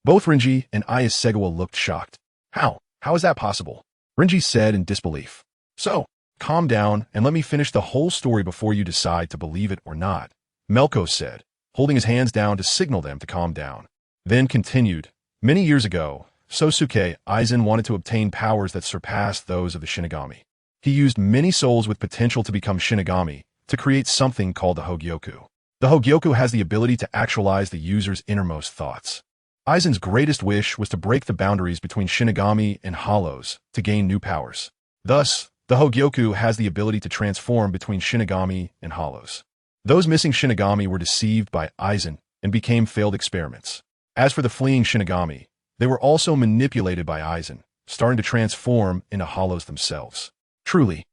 Both Renji and Ayasegawa looked shocked. How? How is that possible? Renji said in disbelief. So, calm down and let me finish the whole story before you decide to believe it or not, Melko said, holding his hands down to signal them to calm down. Then continued. Many years ago, Sosuke Aizen wanted to obtain powers that surpassed those of the Shinigami. He used many souls with potential to become Shinigami to create something called the Hogyoku. The Hogyoku has the ability to actualize the user's innermost thoughts. Aizen's greatest wish was to break the boundaries between Shinigami and Hollows to gain new powers. Thus, the Hogyoku has the ability to transform between Shinigami and Hollows. Those missing Shinigami were deceived by Aizen and became failed experiments. As for the fleeing Shinigami, they were also manipulated by Aizen, starting to transform into Hollows themselves. Truly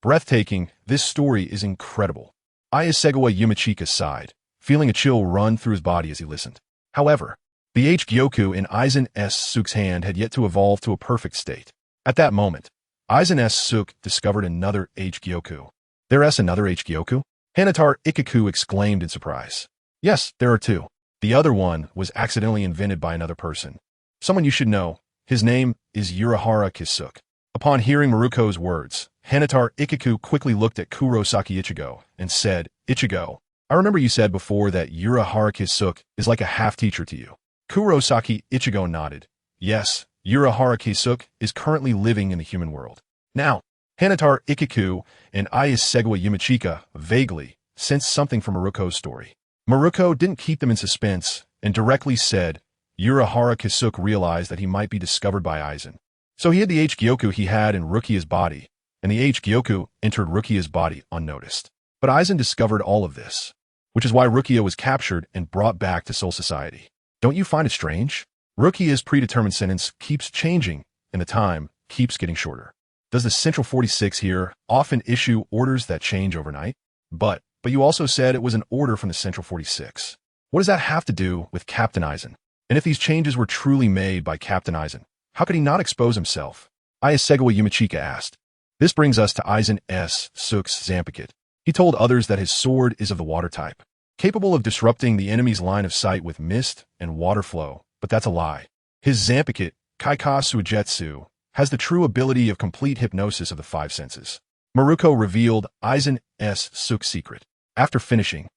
breathtaking, this story is incredible. Ayasegawa Yumachika sighed, feeling a chill run through his body as he listened. However, the H-Gyoku in Aizen S. Suk's hand had yet to evolve to a perfect state. At that moment, Aizen S. Suk discovered another H-Gyoku. There is another H-Gyoku? Hanatar Ikaku exclaimed in surprise. Yes, there are two. The other one was accidentally invented by another person. Someone you should know. His name is Urahara Kisuk. Upon hearing Maruko's words, Hanatar Ikaku quickly looked at Kurosaki Ichigo and said, Ichigo, I remember you said before that Urahara Kisuk is like a half-teacher to you. Kurosaki Ichigo nodded. Yes, Urahara Kisuk is currently living in the human world. Now, Hanatar Ikaku and Ayasegawa Yumachika vaguely sensed something from Maruko's story. Maruko didn't keep them in suspense and directly said, Urahara Kisuk realized that he might be discovered by Aizen. So he hid the H-Gyoku he had in Rukia's body, and the H-Gyoku entered Rukia's body unnoticed. But Aizen discovered all of this, which is why Rukia was captured and brought back to Soul Society. Don't you find it strange? Rukia's predetermined sentence keeps changing, and the time keeps getting shorter. Does the Central 46 here often issue orders that change overnight? But you also said it was an order from the Central 46. What does that have to do with Captain Aizen? And if these changes were truly made by Captain Aizen, how could he not expose himself? Ayasegawa Yumachika asked. This brings us to Aizen S. Suk's Zampicut. He told others that his sword is of the water type, capable of disrupting the enemy's line of sight with mist and water flow, but that's a lie. His Zampicut, Kaika Suijetsu, has the true ability of complete hypnosis of the five senses. Maruko revealed Aizen S. Suk's secret. After finishing,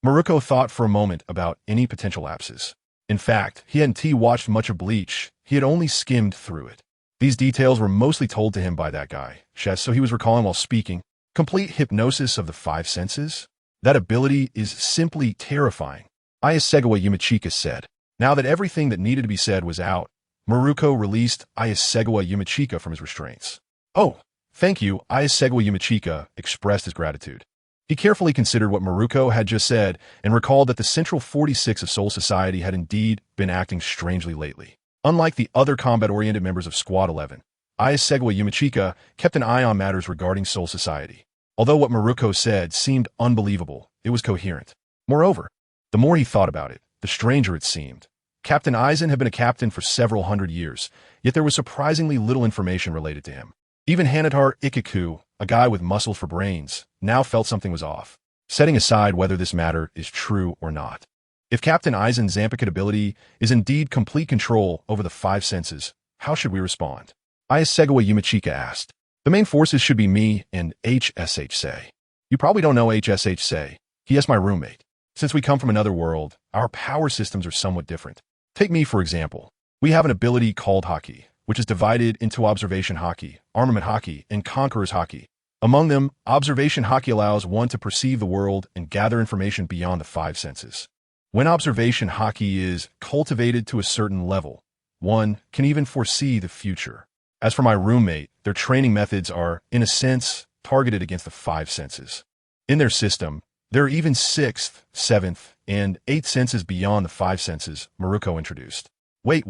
Maruko thought for a moment about any potential lapses. In fact, he hadn't watched much of Bleach, he had only skimmed through it. These details were mostly told to him by that guy, Shes, so he was recalling while speaking. Complete hypnosis of the five senses? That ability is simply terrifying, Ayasegawa Yumachika said. Now that everything that needed to be said was out, Maruko released Ayasegawa Yumachika from his restraints. Oh, thank you, Ayasegawa Yumachika expressed his gratitude. He carefully considered what Maruko had just said and recalled that the Central 46 of Soul Society had indeed been acting strangely lately. Unlike the other combat-oriented members of Squad 11, Ayasegawa Yumachika kept an eye on matters regarding Soul Society. Although what Maruko said seemed unbelievable, it was coherent. Moreover, the more he thought about it, the stranger it seemed. Captain Aizen had been a captain for several hundred years, yet there was surprisingly little information related to him. Even Hanatar Ikaku, a guy with muscle for brains, now felt something was off, setting aside whether this matter is true or not. If Captain Aizen's Zampicut ability is indeed complete control over the five senses, how should we respond? Ayasegawa Yumachika asked. The main forces should be me and HSH Say. You probably don't know HSH Say. He is my roommate. Since we come from another world, our power systems are somewhat different. Take me, for example. We have an ability called Haki, which is divided into Observation Haki, Armament Haki, and Conqueror's Haki. Among them, Observation Haki allows one to perceive the world and gather information beyond the five senses. When Observation Haki is cultivated to a certain level, one can even foresee the future. As for my roommate, their training methods are, in a sense, targeted against the five senses. In their system, there are even sixth, seventh, and eighth senses beyond the five senses, Maruko introduced. Wait,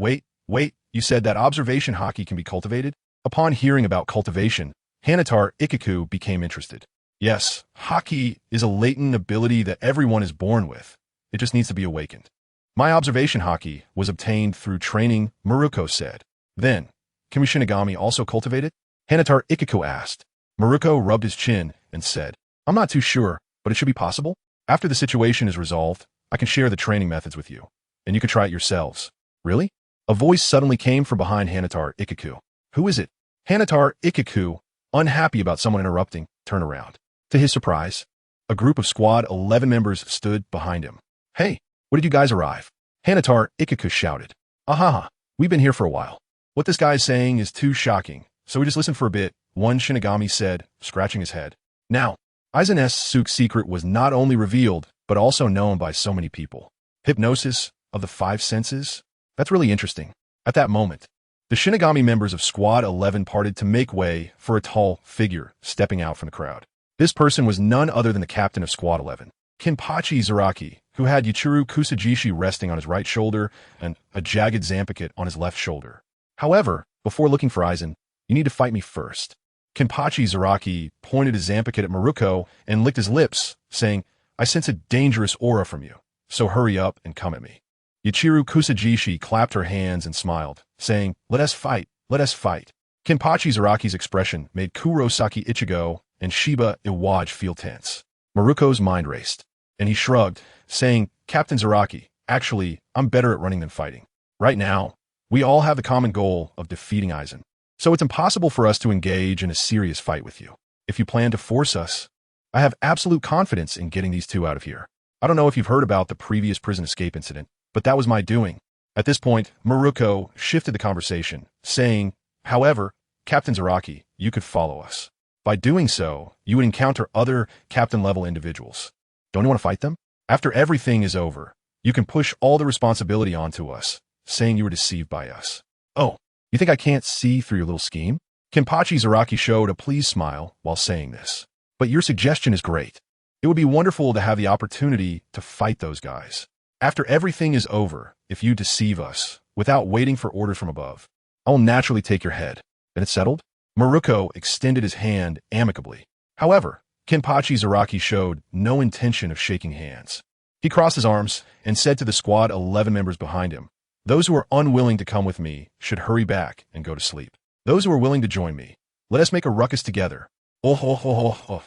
you said that Observation Haki can be cultivated? Upon hearing about cultivation, Hanatar Ikaku became interested. Yes, Haki is a latent ability that everyone is born with. It just needs to be awakened. My Observation Haki was obtained through training, Maruko said. Then, Can we Shinigami also cultivate it? Hanatar Ikiko asked. Maruko rubbed his chin and said, I'm not too sure, but it should be possible. After the situation is resolved, I can share the training methods with you, and you can try it yourselves. Really? A voice suddenly came from behind Hanatar Ikiko. Who is it? Hanatar Ikiko, unhappy about someone interrupting, turned around. To his surprise, a group of Squad 11 members stood behind him. Hey, when did you guys arrive? Hanatar Ikiko shouted. Ahaha, we've been here for a while. What this guy is saying is too shocking, so we just listened for a bit, one Shinigami said, scratching his head. Now, Aizen Sook's secret was not only revealed, but also known by so many people. Hypnosis of the 5 senses? That's really interesting. At that moment, the Shinigami members of Squad 11 parted to make way for a tall figure stepping out from the crowd. This person was none other than the captain of Squad 11, Kenpachi Zaraki, who had Yuichiro Kusajishi resting on his right shoulder and a jagged Zanpakuto on his left shoulder. However, before looking for Aizen, you need to fight me first. Kenpachi Zaraki pointed his Zanpakuto at Maruko and licked his lips, saying, I sense a dangerous aura from you, so hurry up and come at me. Yuichiro Kusajishi clapped her hands and smiled, saying, let us fight, let us fight. Kenpachi Zaraki's expression made Kurosaki Ichigo and Shiba Iwaj feel tense. Maruko's mind raced, and he shrugged, saying, Captain Zaraki, actually, I'm better at running than fighting. Right now, we all have the common goal of defeating Aizen, so it's impossible for us to engage in a serious fight with you. If you plan to force us, I have absolute confidence in getting these two out of here. I don't know if you've heard about the previous prison escape incident, but that was my doing. At this point, Maruko shifted the conversation, saying, however, Captain Zaraki, you could follow us. By doing so, you would encounter other captain-level individuals. Don't you want to fight them? After everything is over, you can push all the responsibility onto us, saying you were deceived by us. Oh, you think I can't see through your little scheme? Kenpachi Zaraki showed a pleased smile while saying this. But your suggestion is great. It would be wonderful to have the opportunity to fight those guys. After everything is over, if you deceive us, without waiting for orders from above, I will naturally take your head. Then it's settled? Maruko extended his hand amicably. However, Kenpachi Zaraki showed no intention of shaking hands. He crossed his arms and said to the Squad 11 members behind him, those who are unwilling to come with me should hurry back and go to sleep. Those who are willing to join me, let us make a ruckus together. Oh ho ho ho ho.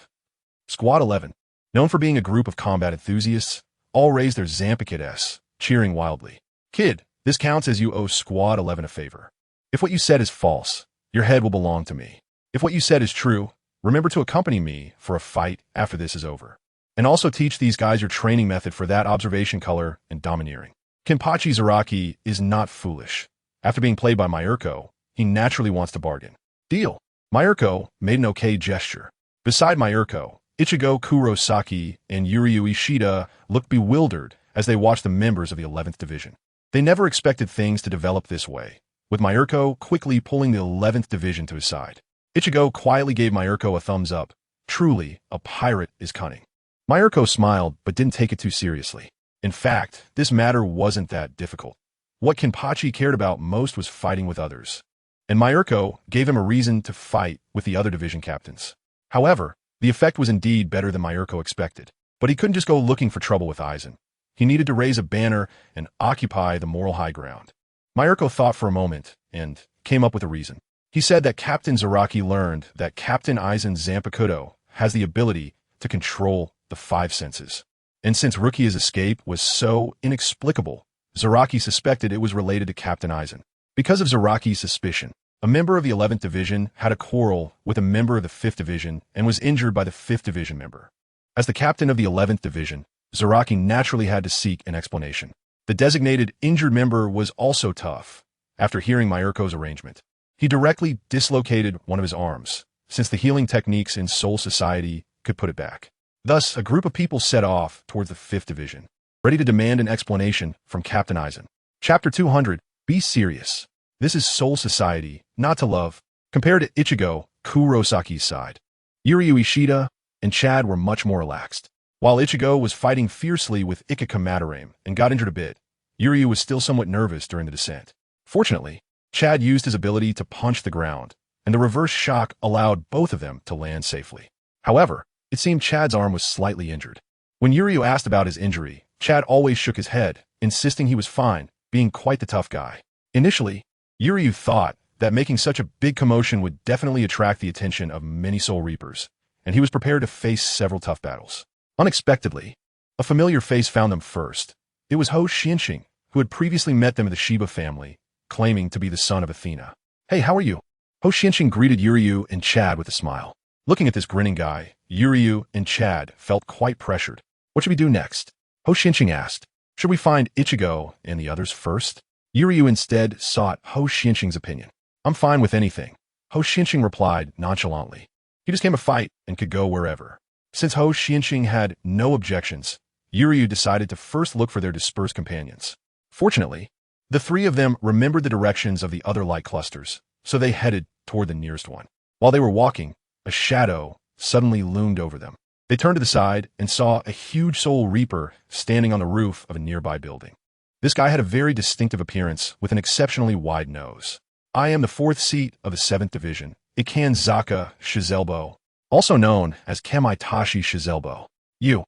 Squad 11, known for being a group of combat enthusiasts, all raised their Zanpakutos, cheering wildly. Kid, this counts as you owe Squad 11 a favor. If what you said is false, your head will belong to me. If what you said is true, remember to accompany me for a fight after this is over. And also teach these guys your training method for that observation color and domineering. Kenpachi Zaraki is not foolish. After being played by Mayurko, he naturally wants to bargain. Deal. Mayurko made an okay gesture. Beside Mayurko, Ichigo Kurosaki and Yuryu Ishida looked bewildered as they watched the members of the 11th Division. They never expected things to develop this way, with Mayurko quickly pulling the 11th Division to his side. Ichigo quietly gave Mayurko a thumbs up. Truly, a pirate is cunning. Mayurko smiled but didn't take it too seriously. In fact, this matter wasn't that difficult. What Kenpachi cared about most was fighting with others. And Mayurko gave him a reason to fight with the other division captains. However, the effect was indeed better than Mayurko expected. But he couldn't just go looking for trouble with Aizen. He needed to raise a banner and occupy the moral high ground. Mayurko thought for a moment and came up with a reason. He said that Captain Zaraki learned that Captain Aizen's Zanpakuto has the ability to control the 5 senses. And since Rukia's escape was so inexplicable, Zaraki suspected it was related to Captain Aizen. Because of Zaraki's suspicion, a member of the 11th Division had a quarrel with a member of the 5th Division and was injured by the 5th Division member. As the captain of the 11th Division, Zaraki naturally had to seek an explanation. The designated injured member was also tough. After hearing Mayurko's arrangement, he directly dislocated one of his arms, since the healing techniques in Soul Society could put it back. Thus, a group of people set off towards the 5th Division, ready to demand an explanation from Captain Aizen. Chapter 200, Be Serious. This is Soul Society, not to love. Compared to Ichigo, Kurosaki's side, Yuryu Ishida and Chad were much more relaxed. While Ichigo was fighting fiercely with Ikika Madarame and got injured a bit, Yuryu was still somewhat nervous during the descent. Fortunately, Chad used his ability to punch the ground, and the reverse shock allowed both of them to land safely. However, it seemed Chad's arm was slightly injured. When Yuryu asked about his injury, Chad always shook his head, insisting he was fine, being quite the tough guy. Initially, Yuryu thought that making such a big commotion would definitely attract the attention of many Soul Reapers, and he was prepared to face several tough battles. Unexpectedly, a familiar face found them first. It was Ho Xianxing, who had previously met them in the Shiba family, claiming to be the son of Athena. "Hey, how are you?" Ho Xianxing greeted Yuryu and Chad with a smile. Looking at this grinning guy, Yuryu and Chad felt quite pressured. "What should we do next?" Ho Xianxing asked. "Should we find Ichigo and the others first?" Yuryu instead sought Ho Xianxing's opinion. "I'm fine with anything," Ho Xianxing replied nonchalantly. He just came to fight and could go wherever. Since Ho Xianxing had no objections, Yuryu decided to first look for their dispersed companions. Fortunately, the three of them remembered the directions of the other light clusters, so they headed toward the nearest one. While they were walking, a shadow suddenly loomed over them. They turned to the side and saw a huge Soul Reaper standing on the roof of a nearby building. This guy had a very distinctive appearance with an exceptionally wide nose. "I am the 4th seat of the 7th Division, Ikanzaka Shizelbo, also known as Kamaitashi Shizelbo. You."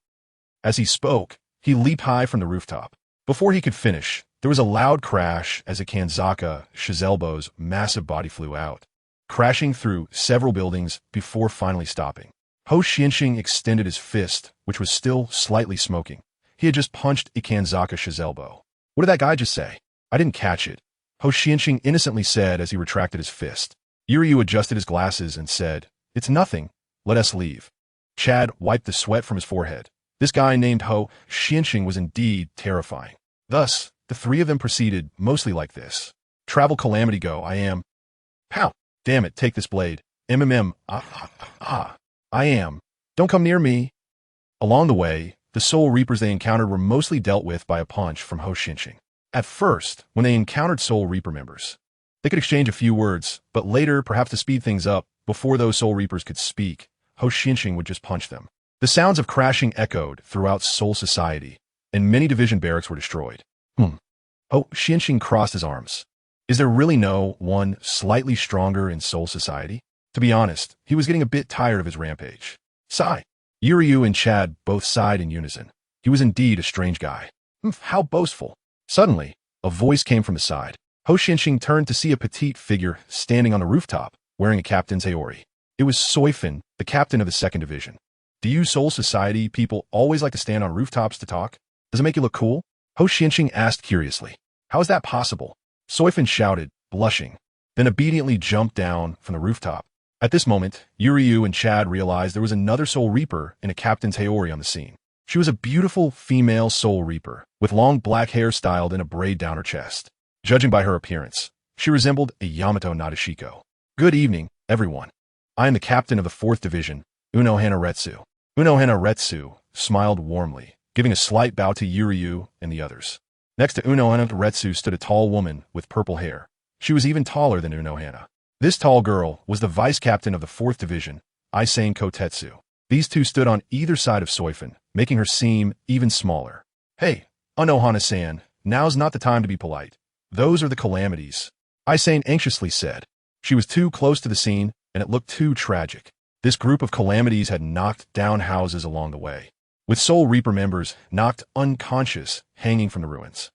As he spoke, he leaped high from the rooftop. Before he could finish, there was a loud crash as Ikanzaka Shizelbo's massive body flew out, crashing through several buildings before finally stopping. Ho Xianxing extended his fist, which was still slightly smoking. He had just punched Ikanzaka Shizelbo. "What did that guy just say?" "I didn't catch it," Ho Xianxing innocently said as he retracted his fist. Yuryu adjusted his glasses and said, "It's nothing. Let us leave." Chad wiped the sweat from his forehead. This guy named Ho Xianxing was indeed terrifying. Thus, the three of them proceeded mostly like this. "Travel Calamity go, I am." "Pow! Damn it, take this blade." I am. "Don't come near me." Along the way, the Soul Reapers they encountered were mostly dealt with by a punch from Ho Xianxing. At first, when they encountered Soul Reaper members, they could exchange a few words, but later, perhaps to speed things up, before those Soul Reapers could speak, Ho Xianxing would just punch them. The sounds of crashing echoed throughout Soul Society, and many division barracks were destroyed. Ho Xianxing crossed his arms. Is there really no one slightly stronger in Soul Society? To be honest, he was getting a bit tired of his rampage. Sigh. Yuryu and Chad both sighed in unison. He was indeed a strange guy. How boastful. Suddenly, a voice came from the side. Ho Xianxing turned to see a petite figure standing on the rooftop, wearing a captain's haori. It was Soifan, the captain of the 2nd Division. "Do you Soul Society people always like to stand on rooftops to talk? Does it make you look cool?" Ho Xianxing asked curiously. "How is that possible?" Soifan shouted, blushing, then obediently jumped down from the rooftop. At this moment, Yuryu and Chad realized there was another Soul Reaper in a captain's haori on the scene. She was a beautiful female Soul Reaper, with long black hair styled in a braid down her chest. Judging by her appearance, she resembled a Yamato Nadeshiko. "Good evening, everyone. I am the captain of the 4th Division, Unohana Retsu." Unohana Retsu smiled warmly, giving a slight bow to Yuryu and the others. Next to Unohana Retsu stood a tall woman with purple hair. She was even taller than Unohana. This tall girl was the vice captain of the 4th Division, Isane Kotetsu. These two stood on either side of Soifan, making her seem even smaller. "Hey, Unohana-san, now's not the time to be polite. Those are the calamities," Isane anxiously said. She was too close to the scene, and it looked too tragic. This group of calamities had knocked down houses along the way, with Soul Reaper members knocked unconscious, hanging from the ruins.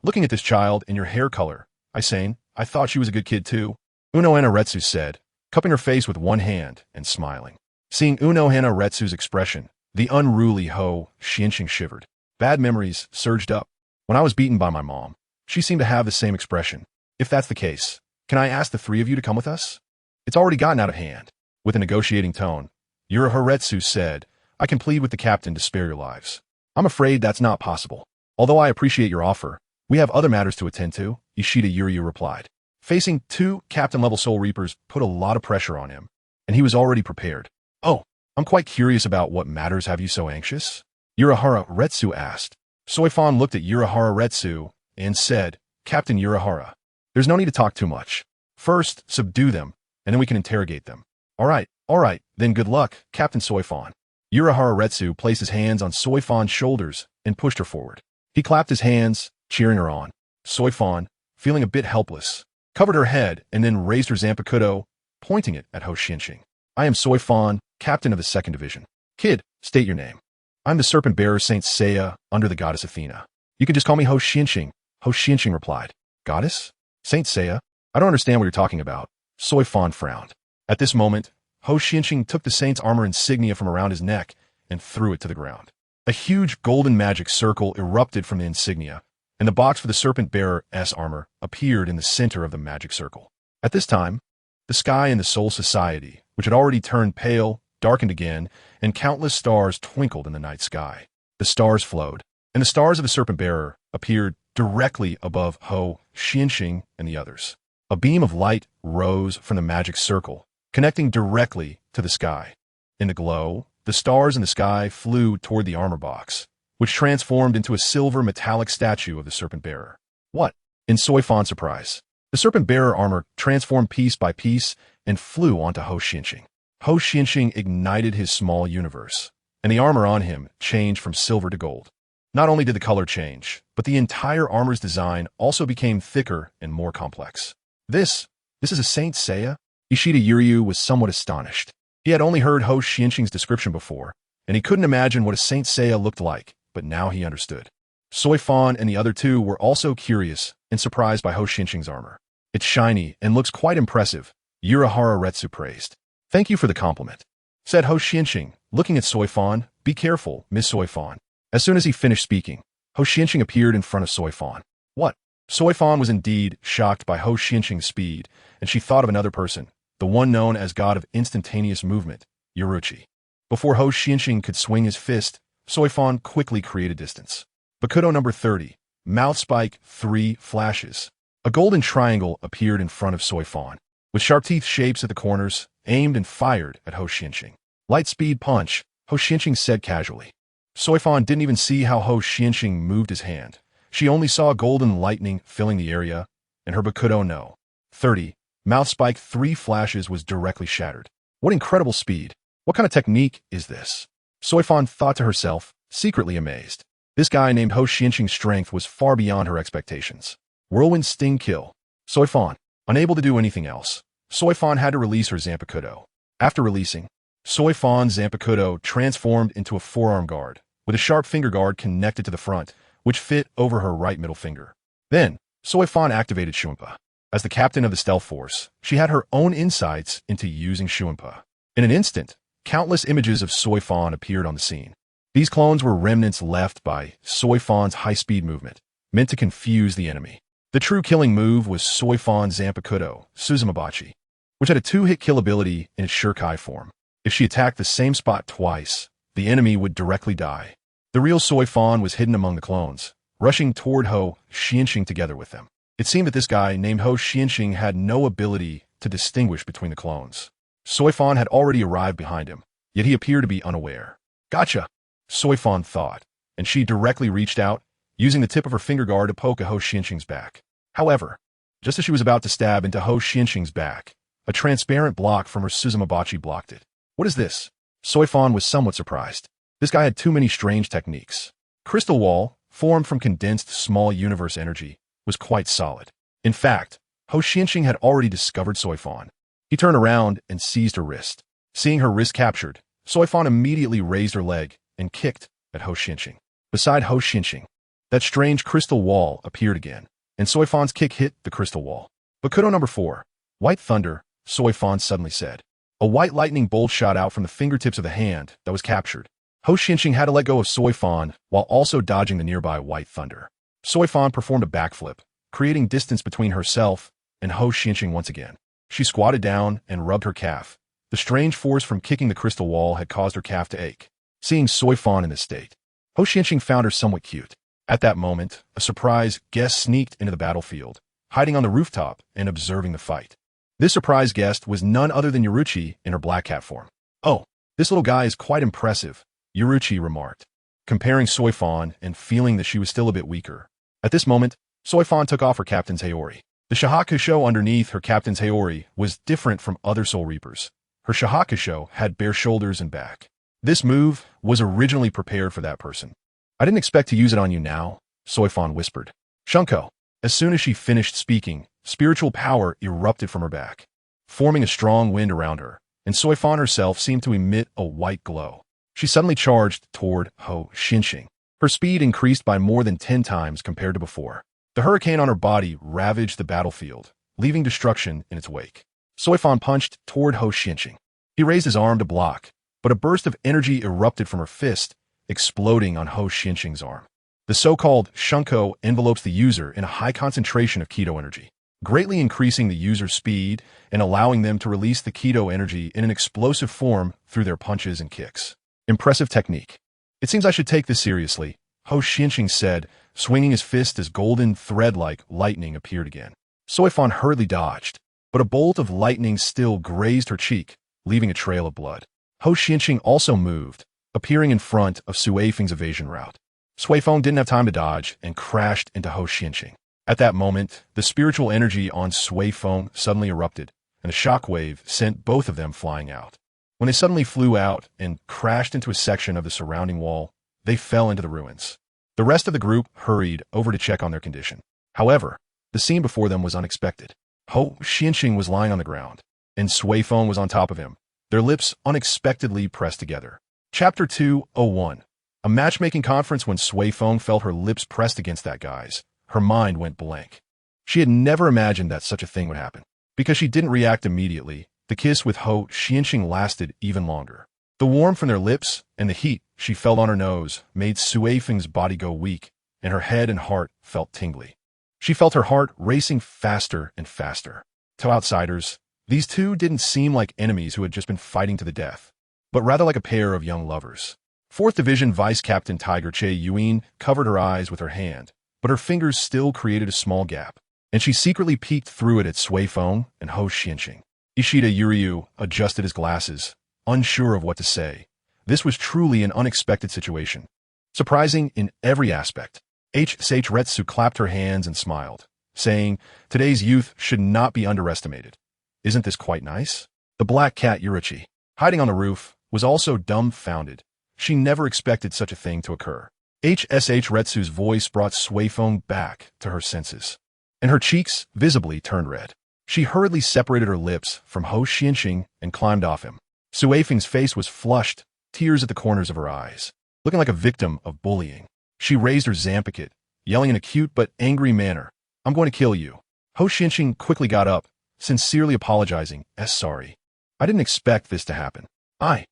Looking at this child and your hair color, Isane, I thought she was a good kid too," Unohana Retsu said, cupping her face with one hand and smiling. Seeing Unohana Retsu's expression, the unruly Ho Xianxing shivered. Bad memories surged up. "When I was beaten by my mom, she seemed to have the same expression. If that's the case, can I ask the three of you to come with us? It's already gotten out of hand." With a negotiating tone, Uraharetsu said, "I can plead with the captain to spare your lives." "I'm afraid that's not possible. Although I appreciate your offer, we have other matters to attend to," Ishida Yuryu replied. Facing two captain-level Soul Reapers put a lot of pressure on him, and he was already prepared. "Oh, I'm quite curious about what matters have you so anxious?" Urahara Retsu asked. Soifan looked at Urahara Retsu and said, "Captain Urahara, there's no need to talk too much. First, subdue them, and then we can interrogate them." All right, then good luck, Captain Soifan." Urahara Retsu placed his hands on Soifan's shoulders and pushed her forward. He clapped his hands, cheering her on. Soifan, feeling a bit helpless, covered her head and then raised her Zanpakuto, pointing it at Ho Xianxing. "I am Soifan, captain of the 2nd Division. Kid, state your name." "I'm the serpent bearer Saint Seiya under the goddess Athena. You can just call me Ho Xianxing," Ho Xianxing replied. "Goddess? Saint Seiya? I don't understand what you're talking about. Soy Fan frowned. At this moment, Ho Xianqing took the saint's armor insignia from around his neck and threw it to the ground. A huge golden magic circle erupted from the insignia, and the box for the serpent bearer's armor appeared in the center of the magic circle. At this time, the sky in the Soul Society, which had already turned pale, darkened again, and countless stars twinkled in the night sky. The stars flowed, and the stars of the serpent bearer appeared directly above Ho Xianqing and the others. A beam of light rose from the magic circle, connecting directly to the sky. In the glow, the stars in the sky flew toward the armor box, which transformed into a silver metallic statue of the serpent bearer. What? In Soy Fan's surprise, the serpent bearer armor transformed piece by piece and flew onto Ho Xianqing. Ho Xianqing ignited his small universe, and the armor on him changed from silver to gold. Not only did the color change, but the entire armor's design also became thicker and more complex. This is a Saint Seiya? Ishida Yuryu was somewhat astonished. He had only heard Ho Xianqing's description before, and he couldn't imagine what a Saint Seiya looked like, but now he understood. Soy Fan and the other two were also curious and surprised by Ho Xianqing's armor. It's shiny and looks quite impressive, Urahara Retsu praised. Thank you for the compliment, said Ho Xianqing, looking at Soy Fan. Be careful, Miss Soy Fan. As soon as he finished speaking, Ho Xianqing appeared in front of Soy Fan. What? Soy Fan was indeed shocked by Ho Xianqing's speed, and she thought of another person, the one known as God of Instantaneous Movement, Yoruchi. Before Ho Xianqing could swing his fist, Soy Fan quickly created distance. Bakudo number 30, Mouth Spike 3 Flashes. A golden triangle appeared in front of Soy Fan, with sharp teeth shapes at the corners, aimed and fired at Ho Xianqing. Light speed punch, Ho Xianqing said casually. Soy Fan didn't even see how Ho Xianqing moved his hand. She only saw golden lightning filling the area, and her Bakudo no. 30, Mouth Spike 3 Flashes was directly shattered. What incredible speed! What kind of technique is this? Soy Fan thought to herself, secretly amazed. This guy named Ho Xianqing's strength was far beyond her expectations. Whirlwind Sting Kill. Soy Fan, unable to do anything else, Soy Fan had to release her Zanpakudo. After releasing, Soy Fan's Zanpakudo transformed into a forearm guard, with a sharp finger guard connected to the front, which fit over her right middle finger. Then, Soy Fan activated Shuinpa. As the captain of the stealth force, she had her own insights into using Shuinpa. In an instant, countless images of Soy Fan appeared on the scene. These clones were remnants left by Soy Fan's high-speed movement, meant to confuse the enemy. The true killing move was Soy Fan's Zanpakudo, Suzumabachi, which had a 2-hit kill ability in its Shurkai form. If she attacked the same spot twice, the enemy would directly die. The real Soy Fan was hidden among the clones, rushing toward Ho Xianqing together with them. It seemed that this guy named Ho Xianqing had no ability to distinguish between the clones. Soy Fan had already arrived behind him, yet he appeared to be unaware. Gotcha, Soy Fan thought, and she directly reached out, using the tip of her finger guard to poke at Ho Xianqing's back. However, just as she was about to stab into Ho Xianqing's back, a transparent block from her Suzumabachi blocked it. What is this? Soy Fan was somewhat surprised. This guy had too many strange techniques. Crystal Wall, formed from condensed small universe energy, was quite solid. In fact, Ho Xianqing had already discovered Soy Fan. He turned around and seized her wrist. Seeing her wrist captured, Soy Fan immediately raised her leg and kicked at Ho Xianqing. Beside Ho Xianqing, that strange crystal wall appeared again, and Soy Fan's kick hit the crystal wall. Bakudo number 4, White Thunder, Soy Fan suddenly said. A white lightning bolt shot out from the fingertips of the hand that was captured. Ho Xianqing had to let go of Soy Fan while also dodging the nearby White Thunder. Soy Fan performed a backflip, creating distance between herself and Ho Xianqing once again. She squatted down and rubbed her calf. The strange force from kicking the crystal wall had caused her calf to ache. Seeing Soy Fan in this state, Ho Xianqing found her somewhat cute. At that moment, a surprise guest sneaked into the battlefield, hiding on the rooftop and observing the fight. This surprise guest was none other than Yoruchi in her black cat form. Oh, this little guy is quite impressive, Yoruchi remarked, comparing Soy Fan and feeling that she was still a bit weaker. At this moment, Soy Fan took off her captain's Haori. The Shahakusho underneath her captain's Haori was different from other Soul Reapers. Her Shahakusho had bare shoulders and back. This move was originally prepared for that person. I didn't expect to use it on you now, Soy Fan whispered. Shunko. As soon as she finished speaking, spiritual power erupted from her back, forming a strong wind around her, and Soy Fan herself seemed to emit a white glow. She suddenly charged toward Ho Xianqing. Her speed increased by more than 10 times compared to before. The hurricane on her body ravaged the battlefield, leaving destruction in its wake. Soifan punched toward Ho Xianqing. He raised his arm to block, but a burst of energy erupted from her fist, exploding on Ho Xianqing's arm. The so-called Shunko envelopes the user in a high concentration of keto energy, greatly increasing the user's speed and allowing them to release the keto energy in an explosive form through their punches and kicks. Impressive technique. It seems I should take this seriously, Ho Xianqing said, swinging his fist as golden thread-like lightning appeared again. Soifan hurriedly dodged, but a bolt of lightning still grazed her cheek, leaving a trail of blood. Ho Xianqing also moved, appearing in front of Sui Feng's evasion route. Sui Feng didn't have time to dodge and crashed into Ho Xianqing. At that moment, the spiritual energy on Sui Feng suddenly erupted, and a shockwave sent both of them flying out. When they suddenly flew out and crashed into a section of the surrounding wall, they fell into the ruins. The rest of the group hurried over to check on their condition. However, the scene before them was unexpected. Ho Xianqing was lying on the ground, and Sui Feng was on top of him, their lips unexpectedly pressed together. Chapter 201. A matchmaking conference. When Sui Feng felt her lips pressed against that guy's, her mind went blank. She had never imagined that such a thing would happen. Because she didn't react immediately, the kiss with Ho Xianqing lasted even longer. The warmth from their lips and the heat she felt on her nose made Sui Feng's body go weak, and her head and heart felt tingly. She felt her heart racing faster and faster. To outsiders, these two didn't seem like enemies who had just been fighting to the death, but rather like a pair of young lovers. 4th Division Vice Captain Tiger Che Yuan covered her eyes with her hand, but her fingers still created a small gap, and she secretly peeked through it at Sui Feng and Ho Xianqing. Ishida Yuryu adjusted his glasses, unsure of what to say. This was truly an unexpected situation. Surprising in every aspect. H.S.H. Retsu clapped her hands and smiled, saying, "Today's youth should not be underestimated. Isn't this quite nice?" The black cat Yurichi, hiding on the roof, was also dumbfounded. She never expected such a thing to occur. H.S.H. Retsu's voice brought Sui Feng back to her senses, and her cheeks visibly turned red. She hurriedly separated her lips from Ho Xianqing and climbed off him. Sui Feng's face was flushed, tears at the corners of her eyes. Looking like a victim of bullying, she raised her Zampicat, yelling in a cute but angry manner, "I'm going to kill you." Ho Xianqing quickly got up, sincerely apologizing, "Sorry. I didn't expect this to happen. I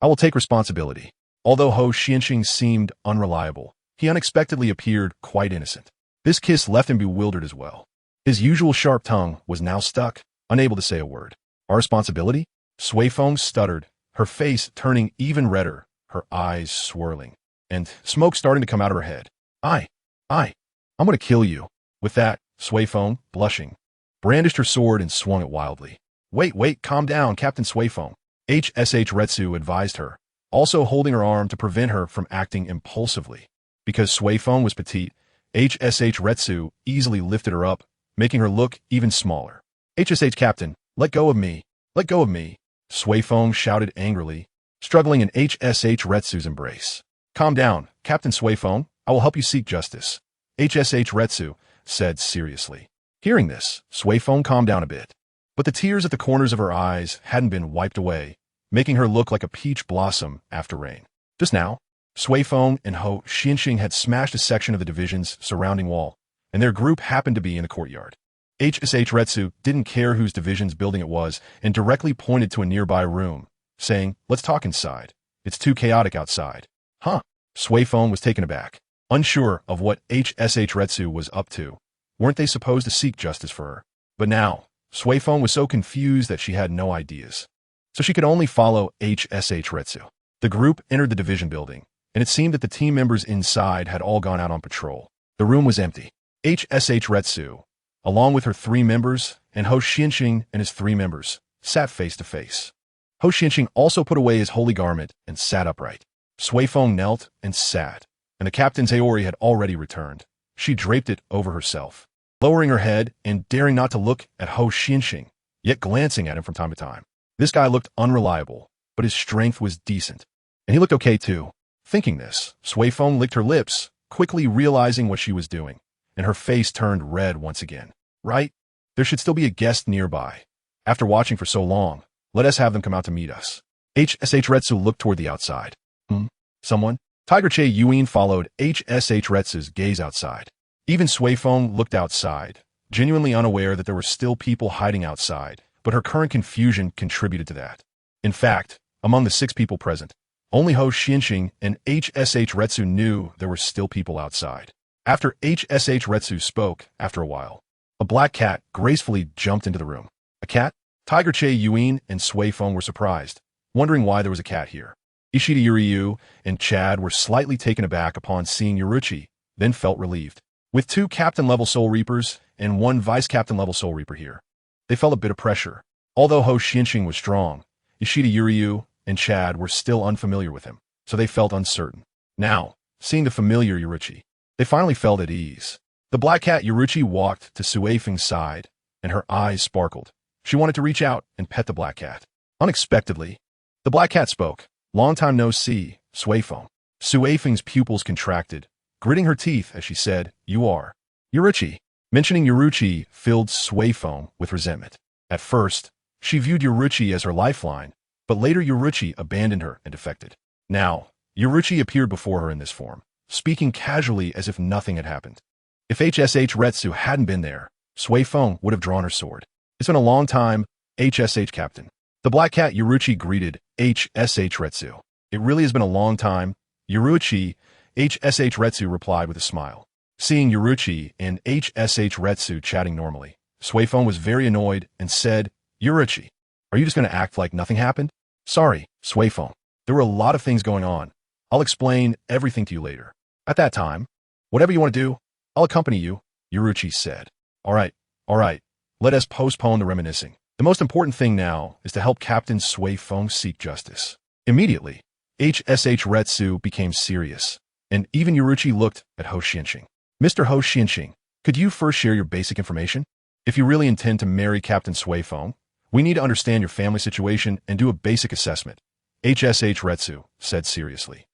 will take responsibility." Although Ho Xianqing seemed unreliable, he unexpectedly appeared quite innocent. This kiss left him bewildered as well. His usual sharp tongue was now stuck, unable to say a word. "Our responsibility?" Sui Feng stuttered, her face turning even redder, her eyes swirling, and smoke starting to come out of her head. I'm going to kill you." With that, Sui Feng, blushing, brandished her sword and swung it wildly. Wait, calm down, Captain Sui Feng," H.S.H. Retsu advised her, also holding her arm to prevent her from acting impulsively. Because Sui Feng was petite, H.S.H. Retsu easily lifted her up, making her look even smaller. "HSH Captain, let go of me. Let go of me," Sui Feng shouted angrily, struggling in H.S.H. Retsu's embrace. "Calm down, Captain Sui Feng. I will help you seek justice," H.S.H. Retsu said seriously. Hearing this, Sui Feng calmed down a bit, but the tears at the corners of her eyes hadn't been wiped away, making her look like a peach blossom after rain. Just now, Sui Feng and Ho Xianqing had smashed a section of the division's surrounding wall, and their group happened to be in the courtyard. H.S.H. Retsu didn't care whose division's building it was and directly pointed to a nearby room, saying, "Let's talk inside. It's too chaotic outside." "Huh?" Sui Feng was taken aback, unsure of what H.S.H. Retsu was up to. Weren't they supposed to seek justice for her? But now, Sui Feng was so confused that she had no ideas, so she could only follow H.S.H. Retsu. The group entered the division building, and it seemed that the team members inside had all gone out on patrol. The room was empty. H.S.H. Retsu, along with her 3 members, and Ho Xianqing and his 3 members, sat face to face. Ho Xianqing also put away his holy garment and sat upright. Sui Feng knelt and sat, and the captain's Aori had already returned. She draped it over herself, lowering her head and daring not to look at Ho Xianqing, yet glancing at him from time to time. This guy looked unreliable, but his strength was decent, and he looked okay too. Thinking this, Sui Feng licked her lips, quickly realizing what she was doing, and her face turned red once again. Right? There should still be a guest nearby. After watching for so long, let us have them come out to meet us. H.S.H. Retsu looked toward the outside. Someone? Tiger Che Yuan followed H.S.H. Retsu's gaze outside. Even Sui Feng looked outside, genuinely unaware that there were still people hiding outside, but her current confusion contributed to that. In fact, among the 6 people present, only Ho Xianxing and HSH Retsu knew there were still people outside. After HSH Retsu spoke, after a while, a black cat gracefully jumped into the room. A cat? Tiger Che Yuan and Sui Feng were surprised, wondering why there was a cat here. Ishida Yuryu and Chad were slightly taken aback upon seeing Yoruchi, then felt relieved. With 2 captain-level Soul Reapers and 1 vice-captain-level Soul Reaper here, they felt a bit of pressure. Although Ho Xianxing was strong, Ishida Yuryu and Chad were still unfamiliar with him, so they felt uncertain. Now, seeing the familiar Yoruchi, they finally felt at ease. The black cat Yoruchi walked to Sui Feng's side, and her eyes sparkled. She wanted to reach out and pet the black cat. Unexpectedly, the black cat spoke. Long time no see, Sui Feng. Sui Feng's pupils contracted, gritting her teeth as she said, "You are Yoruchi." Mentioning Yoruchi filled Sui Feng with resentment. At first, she viewed Yoruchi as her lifeline, but later Yoruchi abandoned her and defected. Now, Yoruchi appeared before her in this form, speaking casually as if nothing had happened. If HSH Retsu hadn't been there, Sui Feng would have drawn her sword. "It's been a long time, HSH Captain." The black cat Yoruchi greeted HSH Retsu. "It really has been a long time, Yoruchi," HSH Retsu replied with a smile. Seeing Yoruchi and HSH Retsu chatting normally, Sui Feng was very annoyed and said, "Yoruchi, are you just going to act like nothing happened?" "Sorry, Sui Feng. There were a lot of things going on. I'll explain everything to you later." At that time, "Whatever you want to do, I'll accompany you," Yoruchi said. All right. Let us postpone the reminiscing. The most important thing now is to help Captain Sui Feng seek justice." Immediately, HSH Retsu became serious, and even Yoruchi looked at Ho Xianxing. "Mr. Ho Xianxing, could you first share your basic information? If you really intend to marry Captain Sui Feng, we need to understand your family situation and do a basic assessment," HSH Retsu said seriously.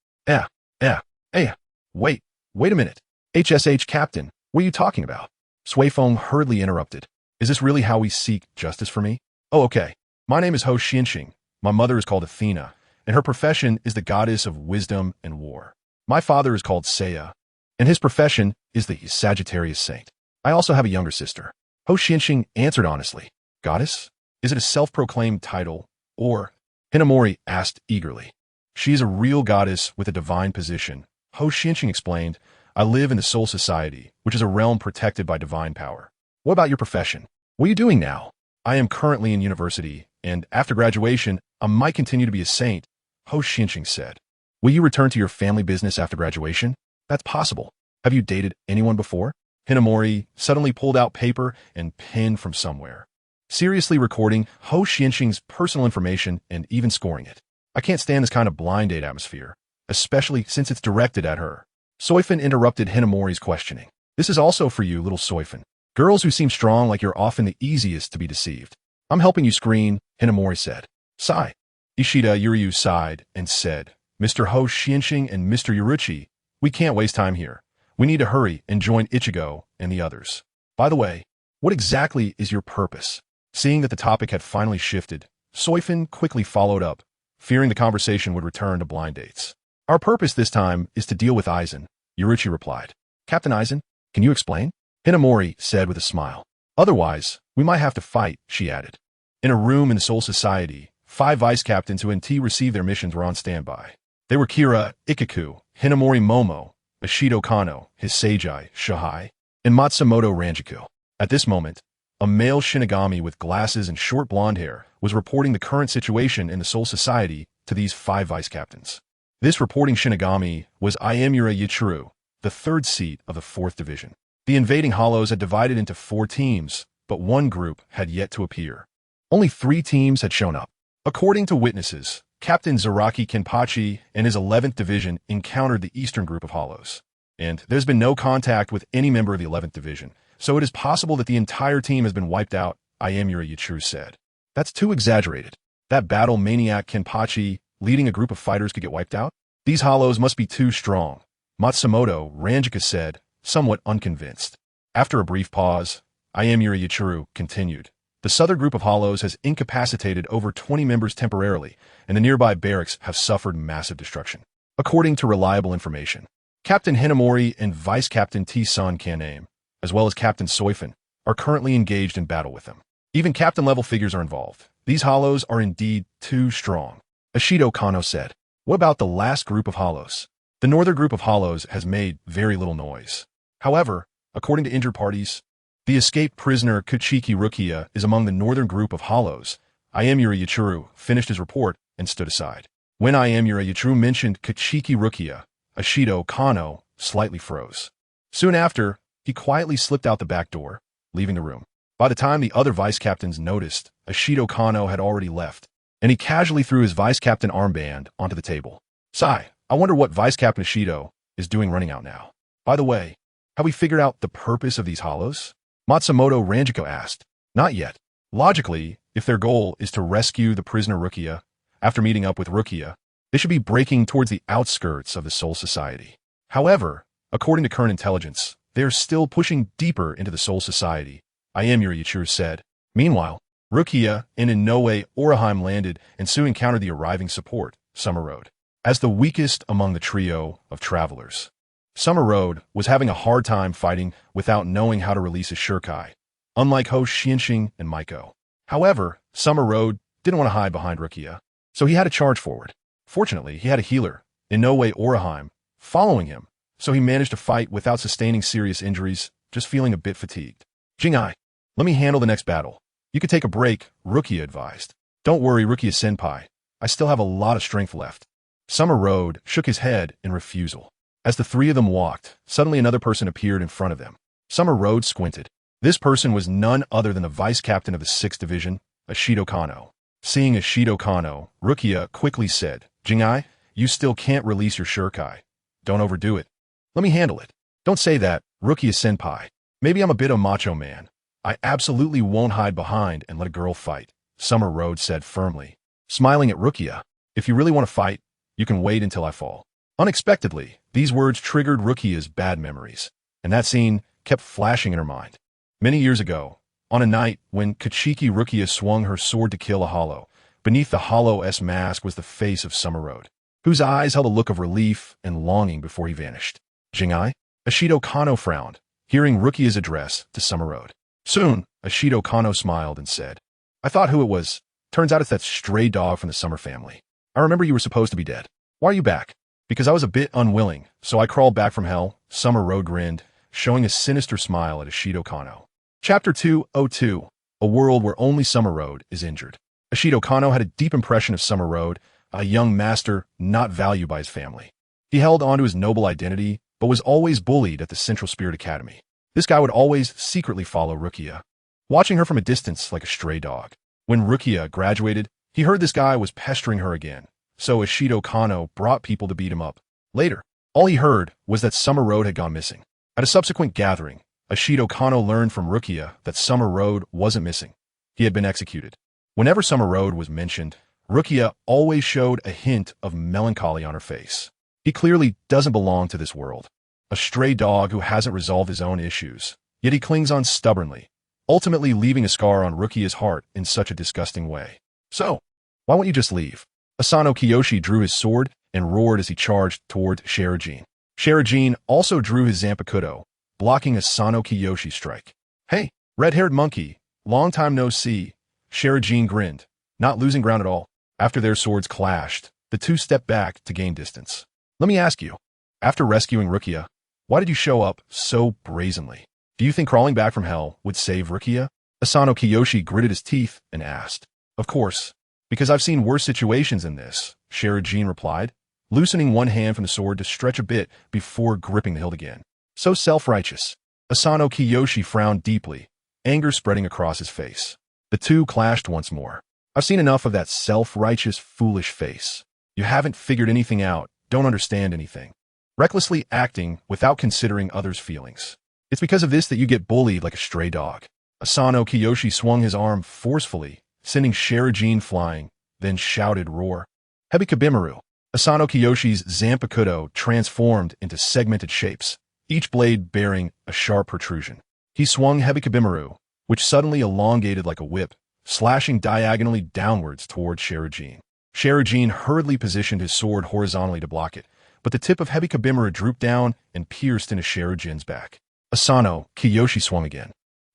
Wait a minute. HSH Captain, what are you talking about?" Sui Feng hurriedly interrupted. "Is this really how we seek justice for me?" "Oh, okay. My name is Ho Xianxing. My mother is called Athena, and her profession is the goddess of wisdom and war. My father is called Seiya, and his profession is the Sagittarius Saint. I also have a younger sister." Ho Xianxing answered honestly. "Goddess? Is it a self-proclaimed title, or?" Hinamori asked eagerly. "She is a real goddess with a divine position." Ho Xianxing explained, "I live in the Soul Society, which is a realm protected by divine power." "What about your profession? What are you doing now?" "I am currently in university, and after graduation, I might continue to be a saint," Ho Xianxing said. "Will you return to your family business after graduation?" "That's possible. Have you dated anyone before?" Hinamori suddenly pulled out paper and pen from somewhere, seriously recording Ho Xianxing's personal information and even scoring it. "I can't stand this kind of blind date atmosphere, especially since it's directed at her." Soifin interrupted Hinamori's questioning. "This is also for you, little Soifin. Girls who seem strong like you're often the easiest to be deceived." "I'm helping you screen," Hinamori said. "Sigh." Ishida Yuryu sighed and said, "Mr. Ho Xianxing and Mr. Yoruchi, we can't waste time here. We need to hurry and join Ichigo and the others. By the way, what exactly is your purpose?" Seeing that the topic had finally shifted, Soifin quickly followed up, fearing the conversation would return to blind dates. "Our purpose this time is to deal with Aizen," Yoruchi replied. "Captain Aizen, can you explain?" Hinamori said with a smile. "Otherwise, we might have to fight," she added. In a room in the Soul Society, 5 vice captains who received their missions were on standby. They were Kira Ikaku, Hinamori Momo, Ishido Kano, his Seijai, Shahai, and Matsumoto Ranjiku. At this moment, a male Shinigami with glasses and short blonde hair was reporting the current situation in the Soul Society to these 5 vice captains. This reporting Shinigami was Ayamura Yichiro, the 3rd seat of the 4th Division. The invading Hollows had divided into 4 teams, but one group had yet to appear. Only 3 teams had shown up. According to witnesses, Captain Zaraki Kenpachi and his 11th Division encountered the eastern group of Hollows, and there's been no contact with any member of the 11th Division, so it is possible that the entire team has been wiped out, Ayamura Yichiro said. "That's too exaggerated. That battle maniac Kenpachi leading a group of fighters could get wiped out? These Hollows must be too strong," Matsumoto Ranjiku said, somewhat unconvinced. After a brief pause, Ayamura Yichiro continued. "The southern group of Hollows has incapacitated over 20 members temporarily, and the nearby barracks have suffered massive destruction. According to reliable information, Captain Hinamori and Vice Captain T-Sun Kaname, as well as Captain Soifin, are currently engaged in battle with them. Even captain-level figures are involved. These hollows are indeed too strong. Ashido Kano said. What about the last group of hollows? The northern group of hollows has made very little noise. However, according to injured parties, the escaped prisoner Kuchiki Rukia is among the northern group of hollows. Iemura Yachuru finished his report and stood aside. When Iemura Yachuru mentioned Kuchiki Rukia, Ashido Kano slightly froze. Soon after, he quietly slipped out the back door, leaving the room. By the time the other vice-captains noticed, Ashido Kano had already left, and he casually threw his vice-captain armband onto the table. Sigh, I wonder what Vice-Captain Ashido is doing running out now. By the way, have we figured out the purpose of these hollows? Matsumoto Ranjiko asked. Not yet. Logically, if their goal is to rescue the prisoner Rukia, after meeting up with Rukia, they should be breaking towards the outskirts of the Soul Society. However, according to current intelligence, they are still pushing deeper into the Soul Society, Iemura Yachuru said. Meanwhile, Rukia and Inoue Oraheim landed and soon encountered the arriving support, Summer Road. As the weakest among the trio of travelers, Summer Road was having a hard time fighting without knowing how to release his Shurkai, unlike hosts Xianxing and Maiko. However, Summer Road didn't want to hide behind Rukia, so he had to charge forward. Fortunately, he had a healer, Inoue Oraheim, following him, so he managed to fight without sustaining serious injuries, just feeling a bit fatigued. Jingai, let me handle the next battle. You could take a break, Rukia advised. Don't worry, Rukia-senpai. I still have a lot of strength left. Summer Road shook his head in refusal. As the three of them walked, suddenly another person appeared in front of them. Summer Road squinted. This person was none other than the vice-captain of the 6th Division, Ashido Kano. Seeing Ashido Kano, Rukia quickly said, Jingai, you still can't release your Shurkai. Don't overdo it. Let me handle it. Don't say that, Rukia-senpai. Maybe I'm a bit of a macho man. I absolutely won't hide behind and let a girl fight, Summer Road said firmly. Smiling at Rukia, if you really want to fight, you can wait until I fall. Unexpectedly, these words triggered Rukia's bad memories, and that scene kept flashing in her mind. Many years ago, on a night when Kuchiki Rukia swung her sword to kill a hollow, beneath the hollow-s mask was the face of Summer Road, whose eyes held a look of relief and longing before he vanished. Jingai? Ashido Kano frowned, hearing Rukia's address to Summer Road. Soon, Ashido Kano smiled and said, I thought who it was. Turns out it's that stray dog from the Summer family. I remember you were supposed to be dead. Why are you back? Because I was a bit unwilling, so I crawled back from hell, Summer Road grinned, showing a sinister smile at Ashido Kano. Chapter 202, A World Where Only Summer Road is Injured. Ashido Kano had a deep impression of Summer Road, a young master not valued by his family. He held on to his noble identity, but was always bullied at the Central Spirit Academy. This guy would always secretly follow Rukia, watching her from a distance like a stray dog. When Rukia graduated, he heard this guy was pestering her again, so Ashido Kano brought people to beat him up. Later, all he heard was that Summer Road had gone missing. At a subsequent gathering, Ashido Kano learned from Rukia that Summer Road wasn't missing. He had been executed. Whenever Summer Road was mentioned, Rukia always showed a hint of melancholy on her face. He clearly doesn't belong to this world. A stray dog who hasn't resolved his own issues, yet he clings on stubbornly, ultimately leaving a scar on Rukia's heart in such a disgusting way. So, why won't you just leave? Asano Kiyoshi drew his sword and roared as he charged toward Sherajin. Sherajin also drew his Zanpakuto, blocking Asano Kiyoshi's strike. Hey, red-haired monkey, long time no see, Sherajin grinned, not losing ground at all. After their swords clashed, the two stepped back to gain distance. Let me ask you, after rescuing Rukia, why did you show up so brazenly? Do you think crawling back from hell would save Rukia? Asano Kiyoshi gritted his teeth and asked. Of course, because I've seen worse situations than this, Sherajin replied, loosening one hand from the sword to stretch a bit before gripping the hilt again. So self-righteous. Asano Kiyoshi frowned deeply, anger spreading across his face. The two clashed once more. I've seen enough of that self-righteous, foolish face. You haven't figured anything out, don't understand anything. Recklessly acting without considering others' feelings. It's because of this that you get bullied like a stray dog. Asano Kiyoshi swung his arm forcefully, sending Sherajin flying, then shouted roar. Hebikabimaru. Asano Kiyoshi's Zanpakuto transformed into segmented shapes, each blade bearing a sharp protrusion. He swung Hebikabimaru, which suddenly elongated like a whip, slashing diagonally downwards toward Sherajin. Sherajin hurriedly positioned his sword horizontally to block it, but the tip of Hebikabimaru drooped down and pierced into Sherajin's back. Asano Kiyoshi swung again.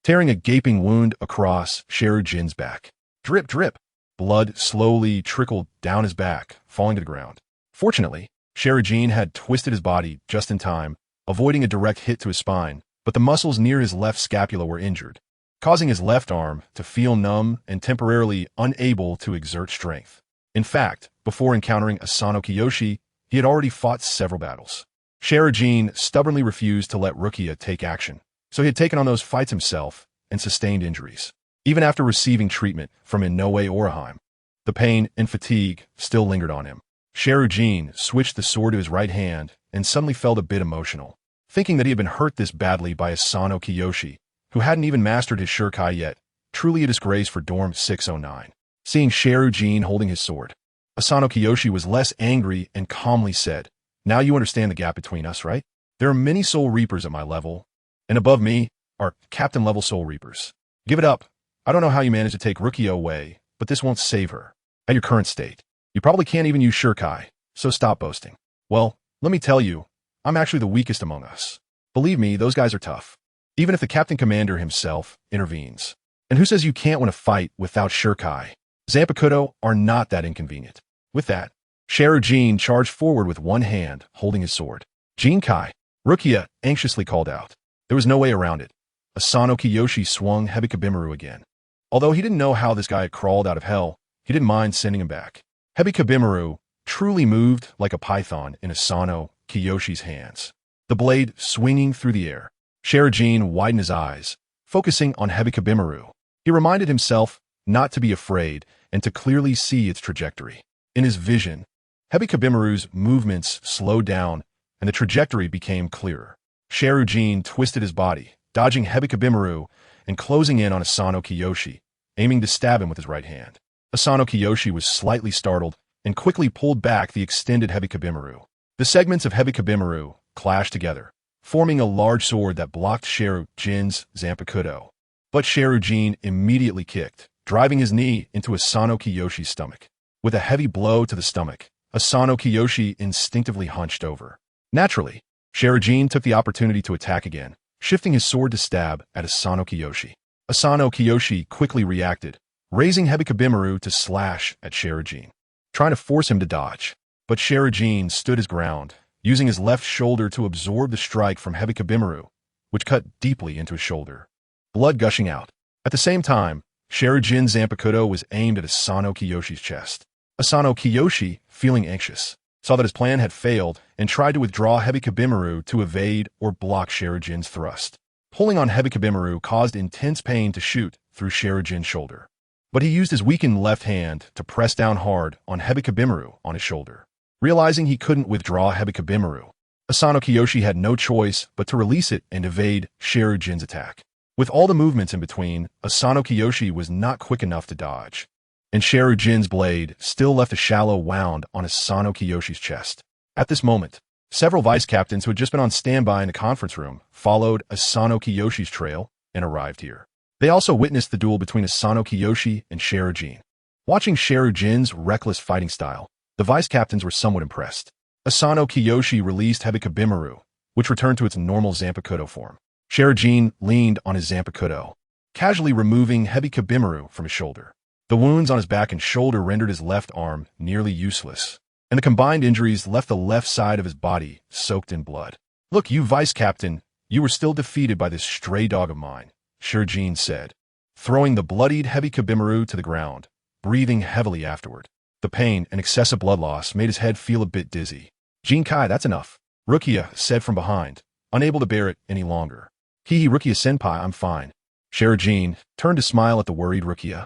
tearing a gaping wound across Sheru Jin's back. Drip, drip. Blood slowly trickled down his back, falling to the ground. Fortunately, Sheru Jin had twisted his body just in time, avoiding a direct hit to his spine, but the muscles near his left scapula were injured, causing his left arm to feel numb and temporarily unable to exert strength. In fact, before encountering Asano Kiyoshi, he had already fought several battles. Sheru Jin stubbornly refused to let Rukia take action, so he had taken on those fights himself and sustained injuries. Even after receiving treatment from Inoue Oraheim, the pain and fatigue still lingered on him. Sheru Jin switched the sword to his right hand and suddenly felt a bit emotional, thinking that he had been hurt this badly by Asano Kiyoshi, who hadn't even mastered his Shurikai yet. Truly a disgrace for Dorm 609. Seeing Sheru Jin holding his sword, Asano Kiyoshi was less angry and calmly said, "Now you understand the gap between us, right? There are many Soul Reapers at my level, and above me are Captain-level Soul Reapers. Give it up. I don't know how you managed to take Rukia away, but this won't save her. At your current state, you probably can't even use Shurikai, so stop boasting. Well, let me tell you, I'm actually the weakest among us. Believe me, those guys are tough. Even if the Captain Commander himself intervenes. And who says you can't win a fight without Shurikai? Zanpakuto are not that inconvenient." With that, Sheru Jin charged forward with one hand, holding his sword. "Jinkai!" Rukia anxiously called out. There was no way around it. Asano Kiyoshi swung Hebikabimaru again. Although he didn't know how this guy had crawled out of hell, he didn't mind sending him back. Hebikabimaru truly moved like a python in Asano Kiyoshi's hands, the blade swinging through the air. Sheru Jin widened his eyes, focusing on Hebikabimaru. He reminded himself not to be afraid and to clearly see its trajectory. In his vision, Hebikabimaru's movements slowed down and the trajectory became clearer. Sheru Jin twisted his body, dodging Hebikabimaru and closing in on Asano Kiyoshi, aiming to stab him with his right hand. Asano Kiyoshi was slightly startled and quickly pulled back the extended Hebikabimaru. The segments of Hebikabimaru clashed together, forming a large sword that blocked Sheru Jin's Zanpakuto. But Sheru Jin immediately kicked, driving his knee into Asano Kiyoshi's stomach. With a heavy blow to the stomach, Asano Kiyoshi instinctively hunched over. Naturally, Sheru Jin took the opportunity to attack again, shifting his sword to stab at Asano Kiyoshi. Asano Kiyoshi quickly reacted, raising Hebikabimaru to slash at Sheru Jin, trying to force him to dodge. But Sheru Jin stood his ground, using his left shoulder to absorb the strike from Hebikabimaru, which cut deeply into his shoulder, blood gushing out. At the same time, Sheru Jin's Zanpakuto was aimed at Asano Kiyoshi's chest. Asano Kiyoshi, feeling anxious, saw that his plan had failed and tried to withdraw Hebikabimaru to evade or block Sheru Jin's thrust. Pulling on Hebikabimaru caused intense pain to shoot through Sheru Jin's shoulder. But he used his weakened left hand to press down hard on Hebikabimaru on his shoulder. Realizing he couldn't withdraw Hebikabimaru, Asano Kiyoshi had no choice but to release it and evade Sheru Jin's attack. With all the movements in between, Asano Kiyoshi was not quick enough to dodge, and Sheru Jin's blade still left a shallow wound on Asano Kiyoshi's chest. At this moment, several vice captains who had just been on standby in the conference room followed Asano Kiyoshi's trail and arrived here. They also witnessed the duel between Asano Kiyoshi and Sheru Jin. Watching Sheru Jin's reckless fighting style, the vice captains were somewhat impressed. Asano Kiyoshi released Hebikabimaru, which returned to its normal Zanpakuto form. Sheru Jin leaned on his Zanpakuto, casually removing Hebikabimaru from his shoulder. The wounds on his back and shoulder rendered his left arm nearly useless, and the combined injuries left the left side of his body soaked in blood. "Look, you vice captain, you were still defeated by this stray dog of mine," Sheru Jin said, throwing the bloodied Hebikabimaru to the ground, breathing heavily afterward. The pain and excessive blood loss made his head feel a bit dizzy. "Jinkai, that's enough," Rukia said from behind, unable to bear it any longer. "Hihi, Rukia-senpai, I'm fine." Sheru Jin turned to smile at the worried Rukia.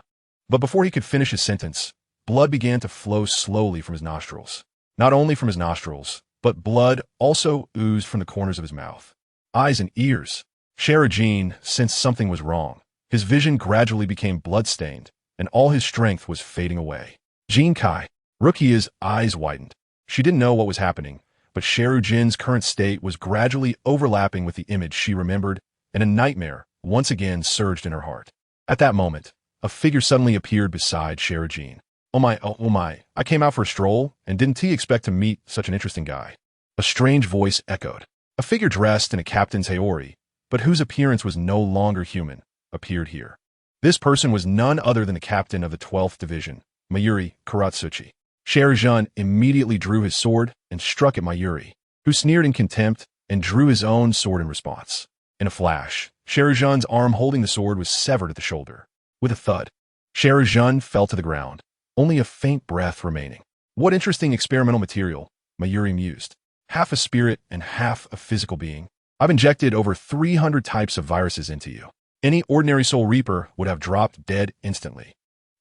But before he could finish his sentence, blood began to flow slowly from his nostrils. Not only from his nostrils, but blood also oozed from the corners of his mouth, eyes, and ears. Sheru Jin sensed something was wrong. His vision gradually became blood-stained, and all his strength was fading away. "Jinkai!" Rukia's eyes widened. She didn't know what was happening, but Sheru Jin's current state was gradually overlapping with the image she remembered, and a nightmare once again surged in her heart. At that moment, a figure suddenly appeared beside Sheru Jin. Oh my, I came out for a stroll, and didn't he expect to meet such an interesting guy?" A strange voice echoed. A figure dressed in a captain's haori, but whose appearance was no longer human, appeared here. This person was none other than the captain of the 12th Division, Mayuri Karatsuchi. Sharizhan immediately drew his sword and struck at Mayuri, who sneered in contempt and drew his own sword in response. In a flash, Sharizhan's arm holding the sword was severed at the shoulder. With a thud, Sharizhan fell to the ground, only a faint breath remaining. What interesting experimental material, Mayuri mused. Half a spirit and half a physical being. I've injected over 300 types of viruses into you. Any ordinary Soul Reaper would have dropped dead instantly.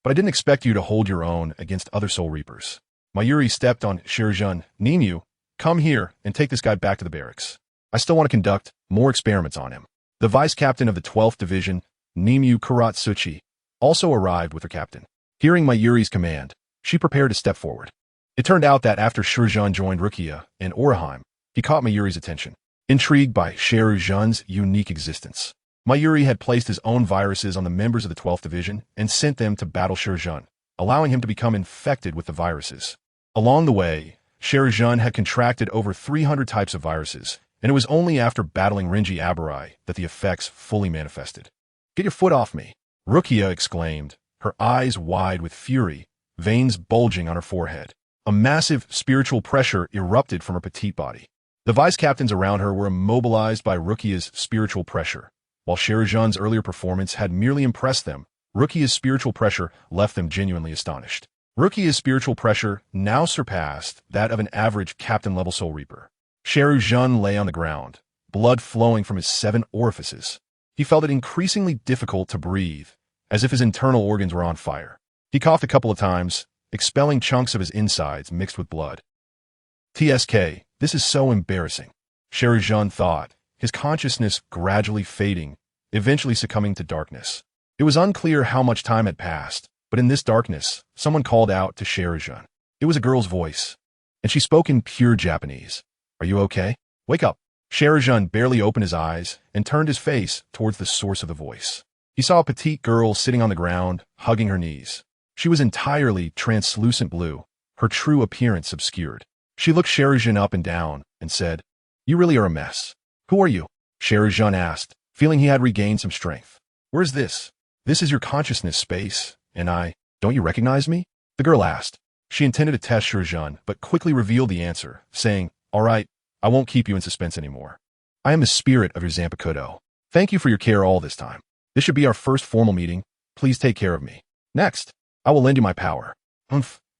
But I didn't expect you to hold your own against other Soul Reapers. Mayuri stepped on Sharizhan. Nimue, come here and take this guy back to the barracks. I still want to conduct more experiments on him. The vice captain of the 12th Division, Nimue Karatsuchi, also arrived with her captain. Hearing Mayuri's command, she prepared to step forward. It turned out that after Sharizhan joined Rukia and Oraheim, he caught Mayuri's attention. Intrigued by Sharizhan's unique existence, Mayuri had placed his own viruses on the members of the 12th Division and sent them to battle Sharizhan, allowing him to become infected with the viruses. Along the way, Sharizhan had contracted over 300 types of viruses, and it was only after battling Renji Abarai that the effects fully manifested. Get your foot off me, Rukia exclaimed, her eyes wide with fury, veins bulging on her forehead. A massive spiritual pressure erupted from her petite body. The vice captains around her were immobilized by Rukia's spiritual pressure. While Sharizhan's earlier performance had merely impressed them, Rukia's spiritual pressure left them genuinely astonished. Rukia's spiritual pressure now surpassed that of an average captain-level Soul Reaper. Sharizhan lay on the ground, blood flowing from his 7 orifices. He felt it increasingly difficult to breathe, as if his internal organs were on fire. He coughed a couple of times, expelling chunks of his insides mixed with blood. TSK, this is so embarrassing, Sharizhan thought, his consciousness gradually fading, eventually succumbing to darkness. It was unclear how much time had passed, but in this darkness, someone called out to Sharizhan. It was a girl's voice, and she spoke in pure Japanese. Are you okay? Wake up. Sharizhan barely opened his eyes and turned his face towards the source of the voice. He saw a petite girl sitting on the ground, hugging her knees. She was entirely translucent blue, her true appearance obscured. She looked Sharizhan up and down and said, "You really are a mess." "Who are you?" Sharizhan asked, feeling he had regained some strength. "Where's this?" "This is your consciousness space, and don't you recognize me?" the girl asked. She intended to test Sharizhan, but quickly revealed the answer, saying, "All right, I won't keep you in suspense anymore. I am the spirit of your Zanpakuto. Thank you for your care all this time. This should be our first formal meeting. Please take care of me. Next, I will lend you my power."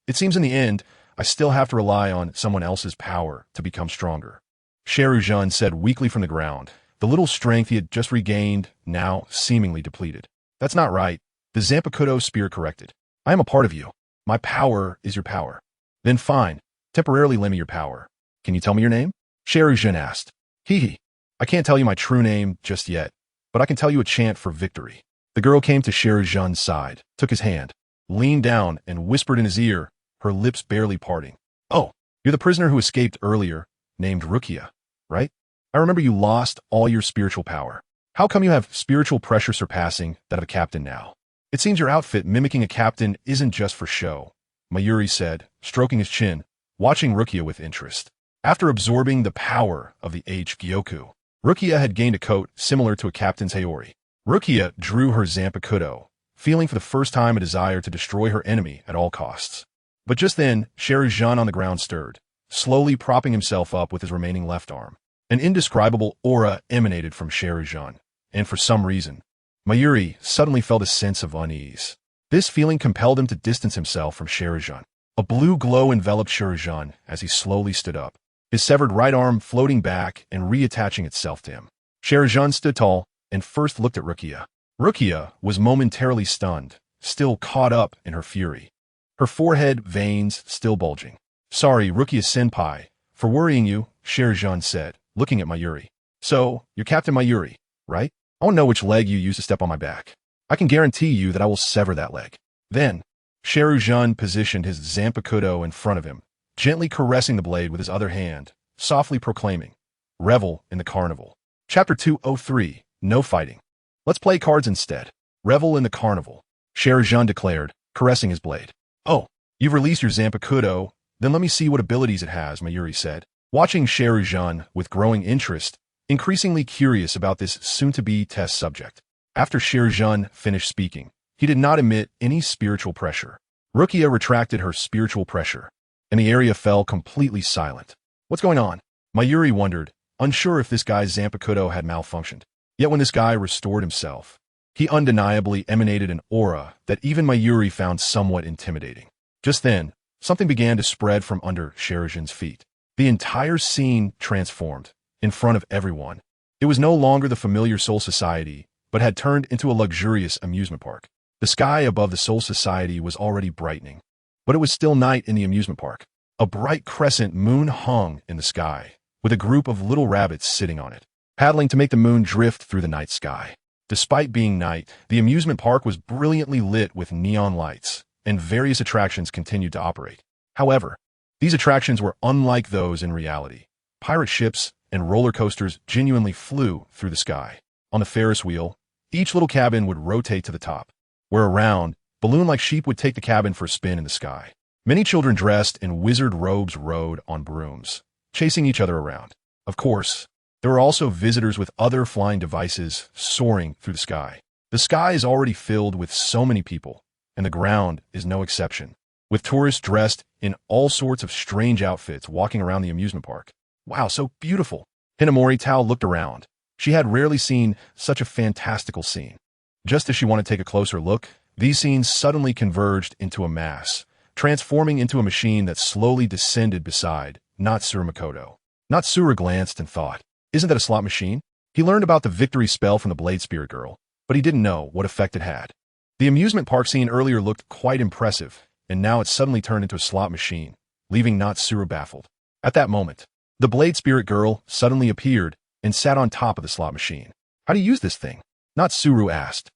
It seems in the end, I still have to rely on someone else's power to become stronger. Sharizhan said weakly from the ground, the little strength he had just regained now seemingly depleted. "That's not right," the Zanpakuto spirit corrected. "I am a part of you. My power is your power." "Then fine, temporarily lend me your power. Can you tell me your name?" Sharizhan asked. Hee. "I can't tell you my true name just yet, but I can tell you a chant for victory." The girl came to Sharizhan's side, took his hand, leaned down, and whispered in his ear, her lips barely parting. "Oh, you're the prisoner who escaped earlier, named Rukia, right? I remember you lost all your spiritual power. How come you have spiritual pressure surpassing that of a captain now? It seems your outfit mimicking a captain isn't just for show," Mayuri said, stroking his chin, watching Rukia with interest. After absorbing the power of the H-Gyoku, Rukia had gained a coat similar to a captain's Haori. Rukia drew her Zanpakuto, feeling for the first time a desire to destroy her enemy at all costs. But just then, Sharizhan on the ground stirred, slowly propping himself up with his remaining left arm. An indescribable aura emanated from Sharizhan, and for some reason, Mayuri suddenly felt a sense of unease. This feeling compelled him to distance himself from Sharizhan. A blue glow enveloped Sharizhan as he slowly stood up, his severed right arm floating back and reattaching itself to him. Sharizhan stood tall and first looked at Rukia. Rukia was momentarily stunned, still caught up in her fury, her forehead veins still bulging. "Sorry, Rukia-senpai, for worrying you," Sharizhan said, looking at Mayuri. "So, you're Captain Mayuri, right? I want to know which leg you used to step on my back. I can guarantee you that I will sever that leg." Then, Sharizhan positioned his Zanpakuto in front of him, gently caressing the blade with his other hand, softly proclaiming, "Revel in the carnival." Chapter 203, No Fighting. "Let's play cards instead. Revel in the carnival," Sharizhan declared, caressing his blade. "Oh, you've released your Zanpakuto, then let me see what abilities it has," Mayuri said, watching Sharizhan with growing interest, increasingly curious about this soon-to-be test subject. After Shirjun finished speaking, he did not emit any spiritual pressure. Rukia retracted her spiritual pressure, and the area fell completely silent. What's going on? Mayuri wondered, unsure if this guy's Zanpakuto had malfunctioned. Yet when this guy restored himself, he undeniably emanated an aura that even Mayuri found somewhat intimidating. Just then, something began to spread from under Shirjun's feet. The entire scene transformed in front of everyone. It was no longer the familiar Soul Society, but had turned into a luxurious amusement park. The sky above the Soul Society was already brightening, but it was still night in the amusement park. A bright crescent moon hung in the sky, with a group of little rabbits sitting on it, paddling to make the moon drift through the night sky. Despite being night, the amusement park was brilliantly lit with neon lights, and various attractions continued to operate. However, these attractions were unlike those in reality. Pirate ships and roller coasters genuinely flew through the sky. On the Ferris wheel, each little cabin would rotate to the top, where around, balloon-like sheep would take the cabin for a spin in the sky. Many children dressed in wizard robes rode on brooms, chasing each other around. Of course, there were also visitors with other flying devices soaring through the sky. The sky is already filled with so many people, and the ground is no exception, with tourists dressed in all sorts of strange outfits walking around the amusement park. Wow, so beautiful. Hinamori Tao looked around. She had rarely seen such a fantastical scene. Just as she wanted to take a closer look, these scenes suddenly converged into a mass, transforming into a machine that slowly descended beside Natsuru Makoto. Natsuru glanced and thought, isn't that a slot machine? He learned about the victory spell from the Blade Spirit Girl, but he didn't know what effect it had. The amusement park scene earlier looked quite impressive, and now it suddenly turned into a slot machine, leaving Natsuru baffled. At that moment, the Blade Spirit Girl suddenly appeared and sat on top of the slot machine. How do you use this thing? Natsuru asked.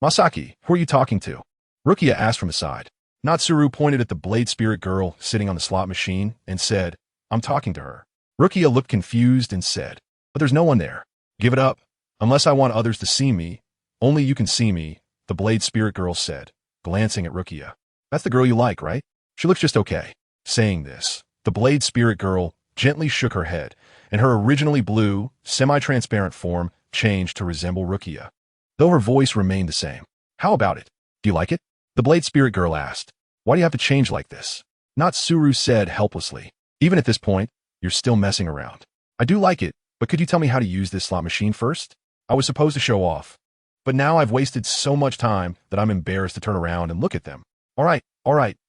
Masaki, who are you talking to? Rukia asked from the side. Natsuru pointed at the Blade Spirit Girl sitting on the slot machine and said, I'm talking to her. Rukia looked confused and said, but there's no one there. Give it up. Unless I want others to see me, only you can see me, the Blade Spirit Girl said, glancing at Rukia. That's the girl you like, right? She looks just okay. Saying this, the Blade Spirit Girl gently shook her head, and her originally blue, semi-transparent form changed to resemble Rukia, though her voice remained the same. How about it? Do you like it? The Blade Spirit Girl asked. Why do you have to change like this? Natsuru said helplessly. Even at this point, you're still messing around. I do like it, but could you tell me how to use this slot machine first? I was supposed to show off, but now I've wasted so much time that I'm embarrassed to turn around and look at them. All right,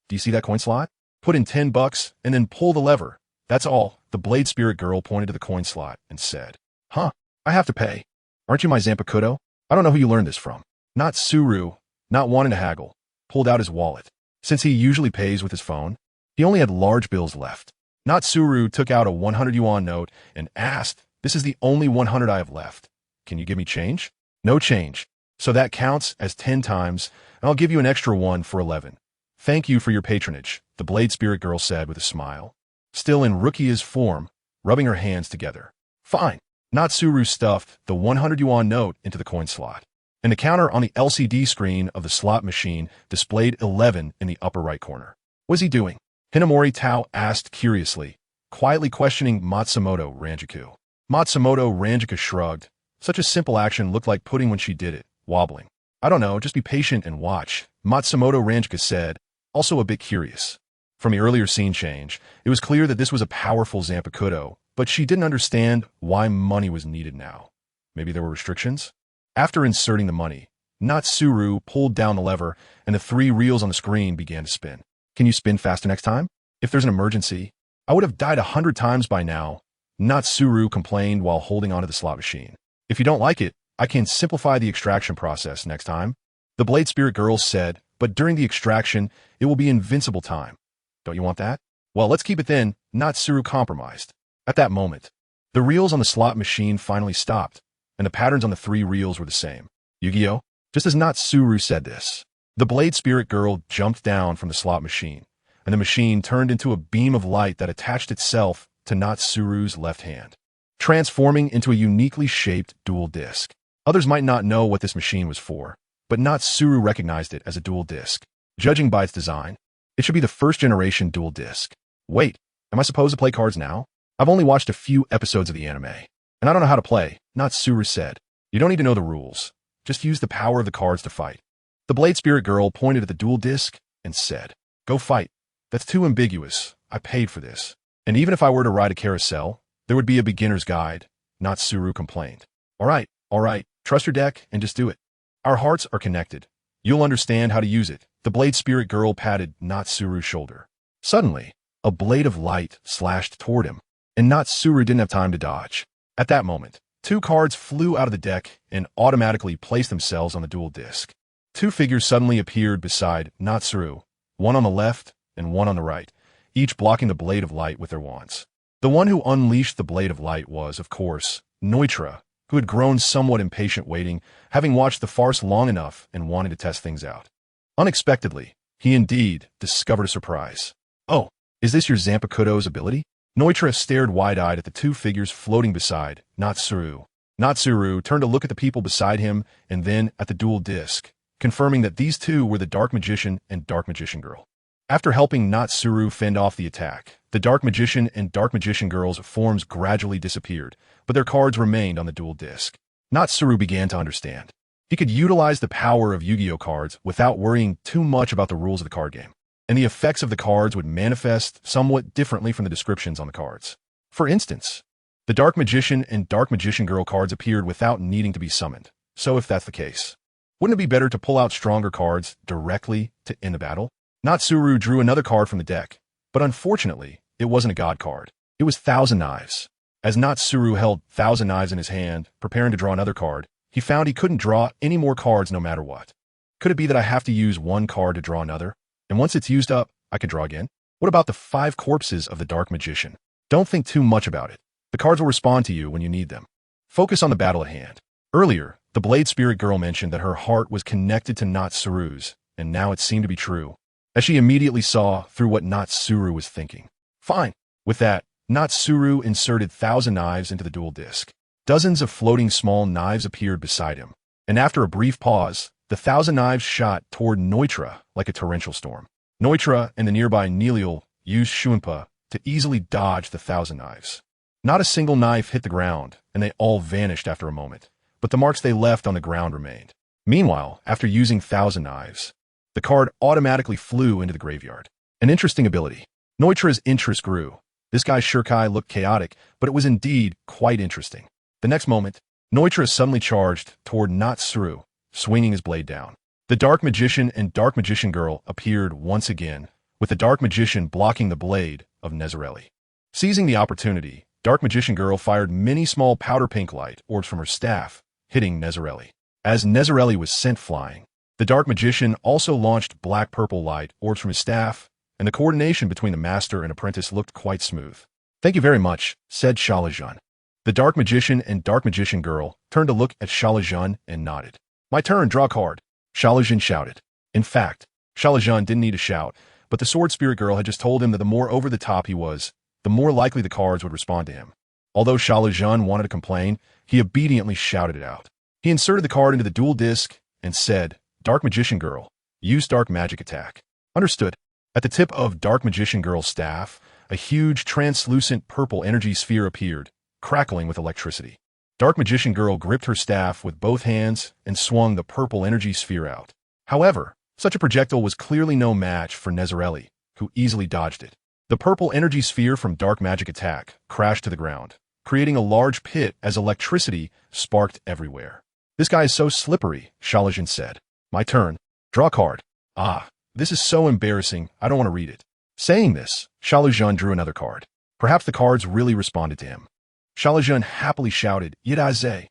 do you see that coin slot? Put in $10 and then pull the lever. That's all. The Blade Spirit Girl pointed to the coin slot and said, Huh, I have to pay. Aren't you my Zanpakuto? I don't know who you learned this from. Natsuru, not wanting to haggle, pulled out his wallet. Since he usually pays with his phone, he only had large bills left. Natsuru took out a 100 yuan note and asked, This is the only 100 I have left. Can you give me change? No change. So that counts as 10 times, and I'll give you an extra one for 11. Thank you for your patronage, the Blade Spirit Girl said with a smile, still in Rukia's form, rubbing her hands together. Fine. Natsuru stuffed the 100 yuan note into the coin slot, and the counter on the LCD screen of the slot machine displayed 11 in the upper right corner. What is he doing? Hinamori Tao asked curiously, quietly questioning Matsumoto Ranjaku. Matsumoto Ranjaku shrugged. Such a simple action looked like pudding when she did it, wobbling. I don't know, just be patient and watch, Matsumoto Ranjaku said, also a bit curious. From the earlier scene change, it was clear that this was a powerful Zanpakuto, but she didn't understand why money was needed now. Maybe there were restrictions? After inserting the money, Natsuru pulled down the lever, and the 3 reels on the screen began to spin. Can you spin faster next time? If there's an emergency, I would have died 100 times by now, Natsuru complained while holding onto the slot machine. If you don't like it, I can simplify the extraction process next time, the Blade Spirit Girl said, but during the extraction, it will be invincible time. Don't you want that? Well, let's keep it then, Natsuru compromised. At that moment, the reels on the slot machine finally stopped, and the patterns on the 3 reels were the same. Yu-Gi-Oh! Just as Natsuru said this, the Blade Spirit Girl jumped down from the slot machine, and the machine turned into a beam of light that attached itself to Natsuru's left hand, transforming into a uniquely shaped dual disc. Others might not know what this machine was for, but Natsuru recognized it as a dual disc. Judging by its design, it should be the first-generation dual disc. Wait, am I supposed to play cards now? I've only watched a few episodes of the anime, and I don't know how to play, Natsuru said. You don't need to know the rules. Just use the power of the cards to fight. The Blade Spirit Girl pointed at the dual disc and said, "Go fight. That's too ambiguous. I paid for this. And even if I were to ride a carousel, there would be a beginner's guide," Natsuru complained. All right. Trust your deck and just do it. Our hearts are connected. You'll understand how to use it." The Blade Spirit Girl patted Natsuru's shoulder. Suddenly, a blade of light slashed toward him, and Natsuru didn't have time to dodge. At that moment, two cards flew out of the deck and automatically placed themselves on the dual disc. Two figures suddenly appeared beside Natsuru, one on the left and one on the right, each blocking the blade of light with their wands. The one who unleashed the blade of light was, of course, Neutra, who had grown somewhat impatient waiting, having watched the farce long enough and wanting to test things out. Unexpectedly, he indeed discovered a surprise. "Oh, is this your Zanpakuto's ability?" Neutra stared wide-eyed at the two figures floating beside Natsuru. Natsuru turned to look at the people beside him and then at the dual disc, confirming that these two were the Dark Magician and Dark Magician Girl. After helping Natsuru fend off the attack, the Dark Magician and Dark Magician Girl's forms gradually disappeared, but their cards remained on the dual disc. Natsuru began to understand. He could utilize the power of Yu-Gi-Oh cards without worrying too much about the rules of the card game, and the effects of the cards would manifest somewhat differently from the descriptions on the cards. For instance, the Dark Magician and Dark Magician Girl cards appeared without needing to be summoned. So if that's the case, wouldn't it be better to pull out stronger cards directly to end the battle? Natsuru drew another card from the deck, but unfortunately, it wasn't a god card. It was Thousand Knives. As Natsuru held Thousand Knives in his hand, preparing to draw another card, he found he couldn't draw any more cards no matter what. Could it be that I have to use one card to draw another, and once it's used up, I can draw again? What about the 5 corpses of the Dark Magician? Don't think too much about it. The cards will respond to you when you need them. Focus on the battle at hand. Earlier, the Blade Spirit Girl mentioned that her heart was connected to Natsuru's, and now it seemed to be true, as she immediately saw through what Natsuru was thinking. Fine. With that, Natsuru inserted Thousand Knives into the dual disc. Dozens of floating small knives appeared beside him, and after a brief pause, the Thousand Knives shot toward Neutra like a torrential storm. Neutra and the nearby Neliel used Shuinpa to easily dodge the Thousand Knives. Not a single knife hit the ground, and they all vanished after a moment, but the marks they left on the ground remained. Meanwhile, after using Thousand Knives, the card automatically flew into the graveyard. An interesting ability. Neutra's interest grew. This guy's Shurkai looked chaotic, but it was indeed quite interesting. The next moment, Neutra suddenly charged toward Natsuru, swinging his blade down. The Dark Magician and Dark Magician Girl appeared once again, with the Dark Magician blocking the blade of Nezarelli. Seizing the opportunity, Dark Magician Girl fired many small powder pink light orbs from her staff, hitting Nezarelli. As Nezarelli was sent flying, the Dark Magician also launched black-purple light orbs from his staff, and the coordination between the master and apprentice looked quite smooth. "Thank you very much," said Shalajun. The Dark Magician and Dark Magician Girl turned to look at Shalajun and nodded. "My turn, draw a card," Shalajun shouted. In fact, Shalajun didn't need a shout, but the Sword Spirit Girl had just told him that the more over the top he was, the more likely the cards would respond to him. Although Shalajun wanted to complain, he obediently shouted it out. He inserted the card into the dual disc and said, "Dark Magician Girl, use Dark Magic Attack." Understood. At the tip of Dark Magician Girl's staff, a huge translucent purple energy sphere appeared, crackling with electricity. Dark Magician Girl gripped her staff with both hands and swung the purple energy sphere out. However, such a projectile was clearly no match for Nezarelli, who easily dodged it. The purple energy sphere from Dark Magic Attack crashed to the ground, creating a large pit as electricity sparked everywhere. "This guy is so slippery," Shalajun said. "My turn. Draw a card." "Ah, this is so embarrassing, I don't want to read it." Saying this, Shalajun drew another card. Perhaps the cards really responded to him. Shalajun happily shouted, "Yidaze."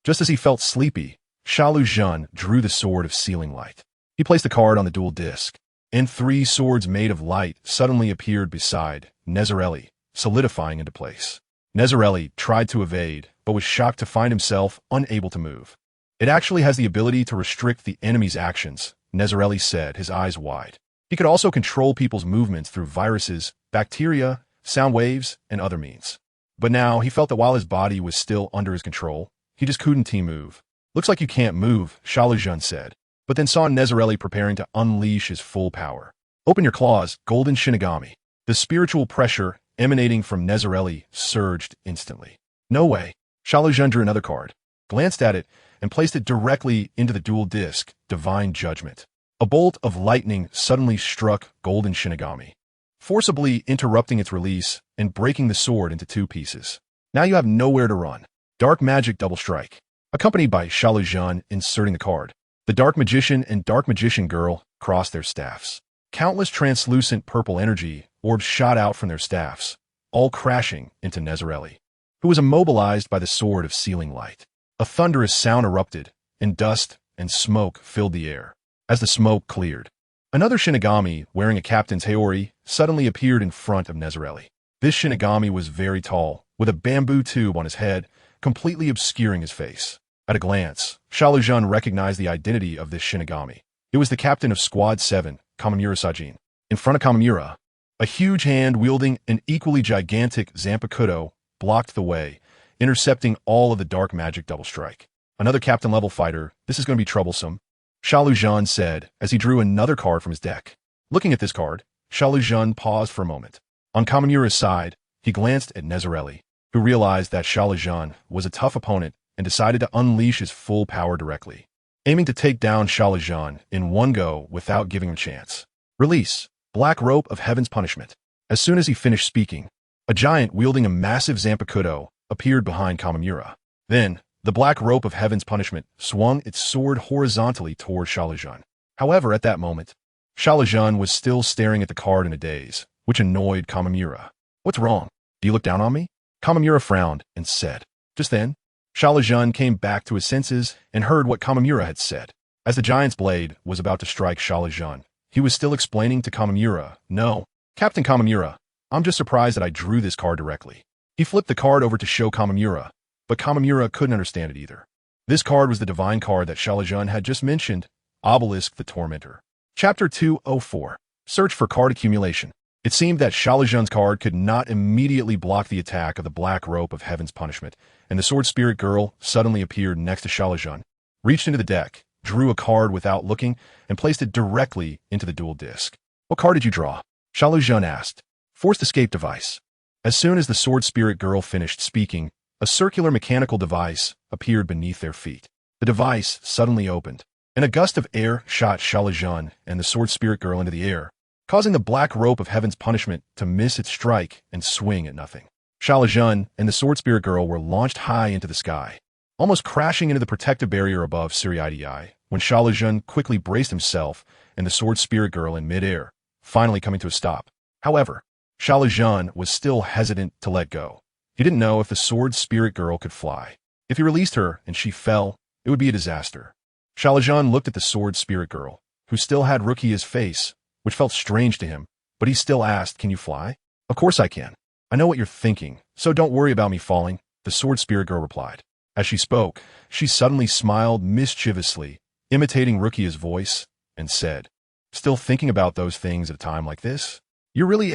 Just as he felt sleepy, Shalajun drew the Sword of Sealing Light. He placed the card on the dual disc, and 3 swords made of light suddenly appeared beside Nezarelli, solidifying into place. Nezarelli tried to evade, but was shocked to find himself unable to move. "It actually has the ability to restrict the enemy's actions," Nezarelli said, his eyes wide. He could also control people's movements through viruses, bacteria, sound waves, and other means. But now he felt that while his body was still under his control, he just couldn't move. "Looks like you can't move," Shalajun said, but then saw Nezarelli preparing to unleash his full power. "Open your claws, Golden Shinigami." The spiritual pressure emanating from Nezarelli surged instantly. "No way." Shalajun drew another card. glanced at it, and placed it directly into the dual disc, Divine Judgment. A bolt of lightning suddenly struck Golden Shinigami, forcibly interrupting its release and breaking the sword into two pieces. Now you have nowhere to run. Dark Magic Double Strike. Accompanied by Shalujun inserting the card, the Dark Magician and Dark Magician Girl crossed their staffs. Countless translucent purple energy orbs shot out from their staffs, all crashing into Nezareli, who was immobilized by the sword of sealing light. A thunderous sound erupted, and dust and smoke filled the air. As the smoke cleared, another Shinigami wearing a captain's Haori suddenly appeared in front of Nezareli. This Shinigami was very tall, with a bamboo tube on his head, completely obscuring his face. At a glance, Shalujun recognized the identity of this Shinigami. It was the captain of Squad 7, Kamimura Sajin. In front of Kamimura, a huge hand wielding an equally gigantic Zanpakuto blocked the way, intercepting all of the dark magic double strike. Another captain-level fighter, this is going to be troublesome, Shalujun said as he drew another card from his deck. Looking at this card, Shalujun paused for a moment. On Kamimura's side, he glanced at Nezareli, who realized that Shalujun was a tough opponent and decided to unleash his full power directly, aiming to take down Shalujun in one go without giving him a chance. Release, Black Rope of Heaven's Punishment. As soon as he finished speaking, a giant wielding a massive Zanpakuto appeared behind Kamimura. Then, the Black Rope of Heaven's Punishment swung its sword horizontally toward Shalujun. However, at that moment, Shalujun was still staring at the card in a daze, which annoyed Kamimura. "What's wrong? Do you look down on me?" Kamimura frowned and said. Just then, Shalujun came back to his senses and heard what Kamimura had said. As the giant's blade was about to strike Shalujun, he was still explaining to Kamimura, "No, Captain Kamimura, I'm just surprised that I drew this card directly." He flipped the card over to show Kamimura, but Kamimura couldn't understand it either. This card was the divine card that Shalujun had just mentioned, Obelisk the Tormentor. Chapter 204. Search for Card Accumulation. It seemed that Shalujun's card could not immediately block the attack of the Black Rope of Heaven's Punishment, and the Sword Spirit Girl suddenly appeared next to Shalujun, reached into the deck, drew a card without looking, and placed it directly into the dual disc. "What card did you draw?" Shalujun asked. "Forced Escape Device." As soon as the Sword Spirit Girl finished speaking, a circular mechanical device appeared beneath their feet. The device suddenly opened, and a gust of air shot Shalujun and the Sword Spirit Girl into the air, causing the Black Rope of Heaven's Punishment to miss its strike and swing at nothing. Shalujun and the Sword Spirit Girl were launched high into the sky, almost crashing into the protective barrier above Siriidii, when Shalujun quickly braced himself and the Sword Spirit Girl in midair, finally coming to a stop. However, Shalujun was still hesitant to let go. He didn't know if the Sword Spirit Girl could fly. If he released her and she fell, it would be a disaster. Shalujun looked at the Sword Spirit Girl, who still had Rukia's face, which felt strange to him, but he still asked, "Can you fly?" "Of course I can. I know what you're thinking, so don't worry about me falling," the Sword Spirit Girl replied. As she spoke, she suddenly smiled mischievously, imitating Rukia's voice, and said, "Still thinking about those things at a time like this? You're really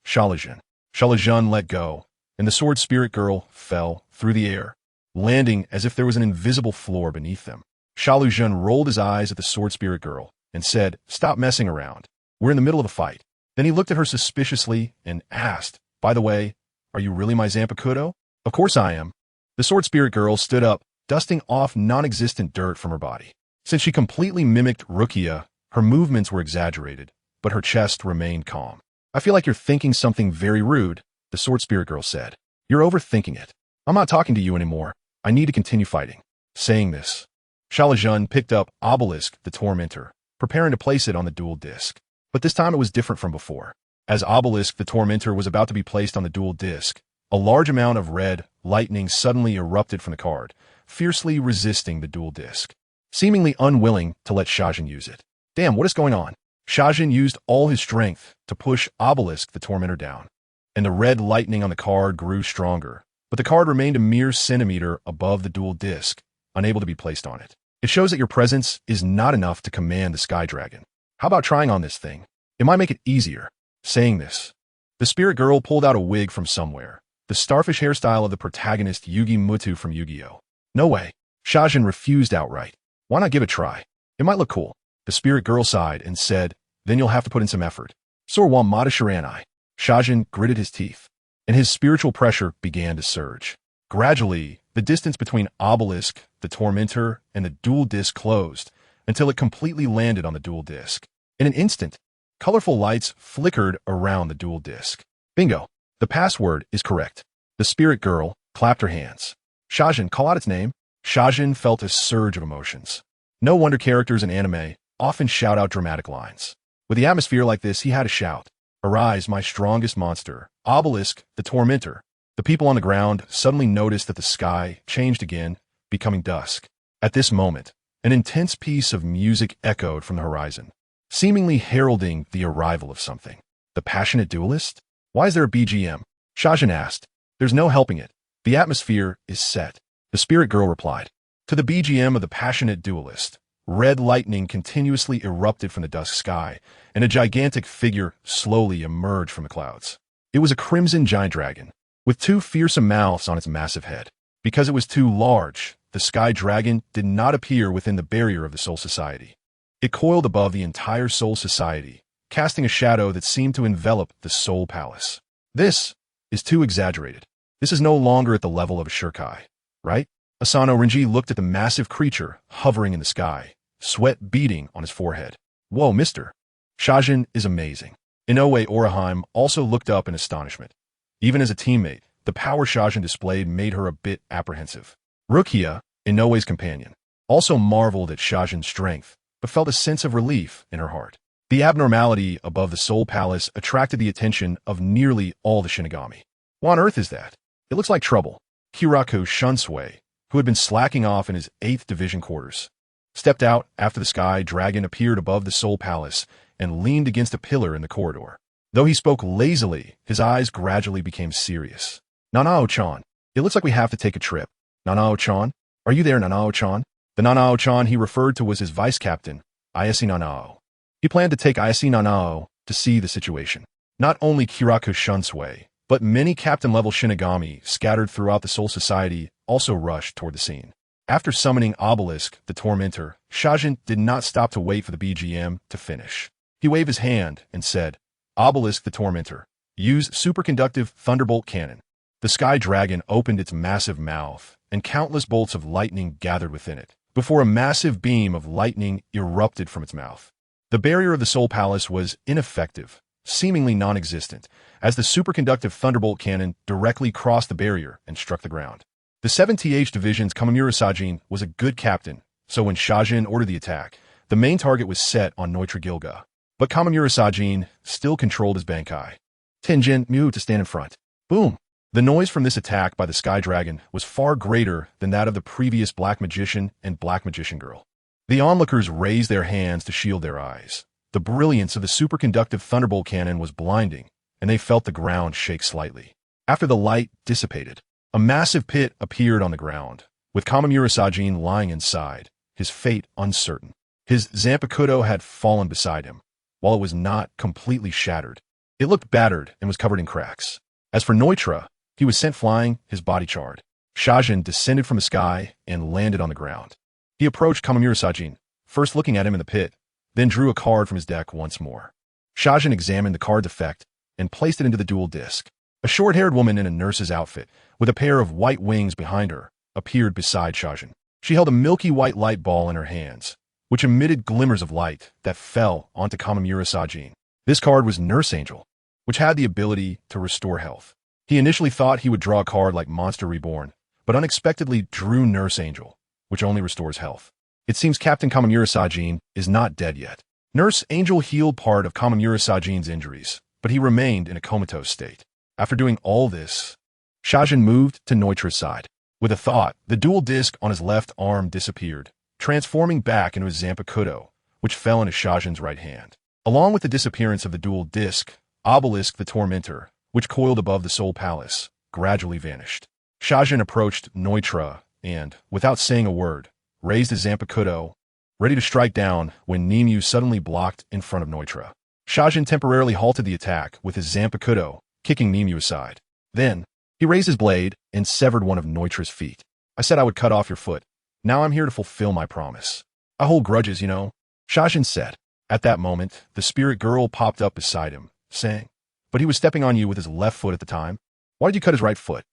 Shalujun." Shalujun let go, and the Sword Spirit Girl fell through the air, landing as if there was an invisible floor beneath them. Shalujun rolled his eyes at the Sword Spirit Girl and said, "Stop messing around. We're in the middle of a fight." Then he looked at her suspiciously and asked, "By the way, are you really my Zanpakuto?" "Of course I am." The Sword Spirit Girl stood up, dusting off non-existent dirt from her body. Since she completely mimicked Rukia, her movements were exaggerated, but her chest remained calm. "I feel like you're thinking something very rude," the Sword Spirit Girl said. "You're overthinking it. I'm not talking to you anymore. I need to continue fighting." Saying this, Shalujun picked up Obelisk the Tormentor, preparing to place it on the dual disc. But this time it was different from before. As Obelisk the Tormentor was about to be placed on the dual disc, a large amount of red lightning suddenly erupted from the card, fiercely resisting the dual disc, seemingly unwilling to let Shajin use it. "Damn, what is going on?" Shajin used all his strength to push Obelisk the Tormentor down, and the red lightning on the card grew stronger, but the card remained a mere centimeter above the dual disc, unable to be placed on it. It shows that your presence is not enough to command the Sky Dragon. How about trying on this thing? It might make it easier. Saying this, the Spirit Girl pulled out a wig from somewhere, the starfish hairstyle of the protagonist Yugi Muto from Yu-Gi-Oh! "No way." Shajin refused outright. "Why not give it a try? It might look cool." The Spirit Girl sighed and said, "Then you'll have to put in some effort." "Sorwa Mata Shiranai." Shajin gritted his teeth, and his spiritual pressure began to surge. Gradually, the distance between Obelisk, the Tormentor, and the dual disc closed until it completely landed on the dual disc. In an instant, colorful lights flickered around the dual disc. Bingo! The password is correct. The spirit girl clapped her hands. Shajin, call out its name. Shajin felt a surge of emotions. No wonder characters in anime often shout out dramatic lines. With the atmosphere like this, he had to shout, "Arise, my strongest monster, Obelisk, the Tormentor." The people on the ground suddenly noticed that the sky changed again, becoming dusk. At this moment, an intense piece of music echoed from the horizon, seemingly heralding the arrival of something. The passionate duelist? Why is there a BGM? Shajin asked. There's no helping it. The atmosphere is set. The spirit girl replied. To the BGM of the passionate duelist, red lightning continuously erupted from the dusk sky, and a gigantic figure slowly emerged from the clouds. It was a crimson giant dragon, with two fearsome mouths on its massive head. Because it was too large, the sky dragon did not appear within the barrier of the Soul Society. It coiled above the entire Soul Society, casting a shadow that seemed to envelop the Soul Palace. This is too exaggerated. This is no longer at the level of a Shirkai, right? Asano Renji looked at the massive creature hovering in the sky, sweat beading on his forehead. Whoa, mister. Shajin is amazing. Inoue Oraheim also looked up in astonishment. Even as a teammate, the power Shajin displayed made her a bit apprehensive. Rukia, Inoue's companion, also marveled at Shajin's strength, but felt a sense of relief in her heart. The abnormality above the Soul Palace attracted the attention of nearly all the Shinigami. What on earth is that? It looks like trouble. Kiraku Shunsui, who had been slacking off in his 8th Division quarters, stepped out after the sky dragon appeared above the Soul Palace and leaned against a pillar in the corridor. Though he spoke lazily, his eyes gradually became serious. Nanao-chan, it looks like we have to take a trip. Nanao-chan? Are you there, Nanao-chan? The Nanao-chan he referred to was his vice captain, Ayase Nanao. He planned to take Ayase Nanao to see the situation. Not only Kiraku Shunsui, but many captain-level Shinigami scattered throughout the Soul Society also rushed toward the scene. After summoning Obelisk, the Tormentor, Shajin did not stop to wait for the BGM to finish. He waved his hand and said, Obelisk the Tormentor, use superconductive thunderbolt cannon. The sky dragon opened its massive mouth, and countless bolts of lightning gathered within it, before a massive beam of lightning erupted from its mouth. The barrier of the Soul Palace was ineffective, seemingly non-existent, as the superconductive thunderbolt cannon directly crossed the barrier and struck the ground. The 7th Division's Kamamura Sajin was a good captain, so when Shajin ordered the attack, the main target was set on Neutra Gilga. But Kamamura Sajin still controlled his Bankai. Tenjin moved to stand in front. Boom! The noise from this attack by the Sky Dragon was far greater than that of the previous Black Magician and Black Magician Girl. The onlookers raised their hands to shield their eyes. The brilliance of the superconductive thunderbolt cannon was blinding, and they felt the ground shake slightly. After the light dissipated, a massive pit appeared on the ground, with Kamamura Sajin lying inside, his fate uncertain. His Zanpakuto had fallen beside him, while it was not completely shattered. It looked battered and was covered in cracks. As for Neutra, he was sent flying, his body charred. Shajin descended from the sky and landed on the ground. He approached Kamamura Sajin, first looking at him in the pit, then drew a card from his deck once more. Shajin examined the card's effect and placed it into the dual disc. A short-haired woman in a nurse's outfit, with a pair of white wings behind her, appeared beside Shajin. She held a milky white light ball in her hands, which emitted glimmers of light that fell onto Kamamura Sajin. This card was Nurse Angel, which had the ability to restore health. He initially thought he would draw a card like Monster Reborn, but unexpectedly drew Nurse Angel, which only restores health. It seems Captain Kamamura Sajin is not dead yet. Nurse Angel healed part of Kamamura Sajin's injuries, but he remained in a comatose state. After doing all this, Shajin moved to Neutra's side. With a thought, the dual disc on his left arm disappeared, transforming back into his Zanpakuto, which fell into Shajin's right hand. Along with the disappearance of the dual disc, Obelisk the Tormentor, which coiled above the Soul Palace, gradually vanished. Shajin approached Neutra and, without saying a word, raised his Zanpakuto, ready to strike down when Nimue suddenly blocked in front of Neutra. Shajin temporarily halted the attack with his Zanpakuto, kicking Nimue aside. Then, he raised his blade and severed one of Neutra's feet. I said I would cut off your foot. Now I'm here to fulfill my promise. I hold grudges, you know, Shajin said. At that moment, the spirit girl popped up beside him, saying, but he was stepping on you with his left foot at the time. Why did you cut his right foot?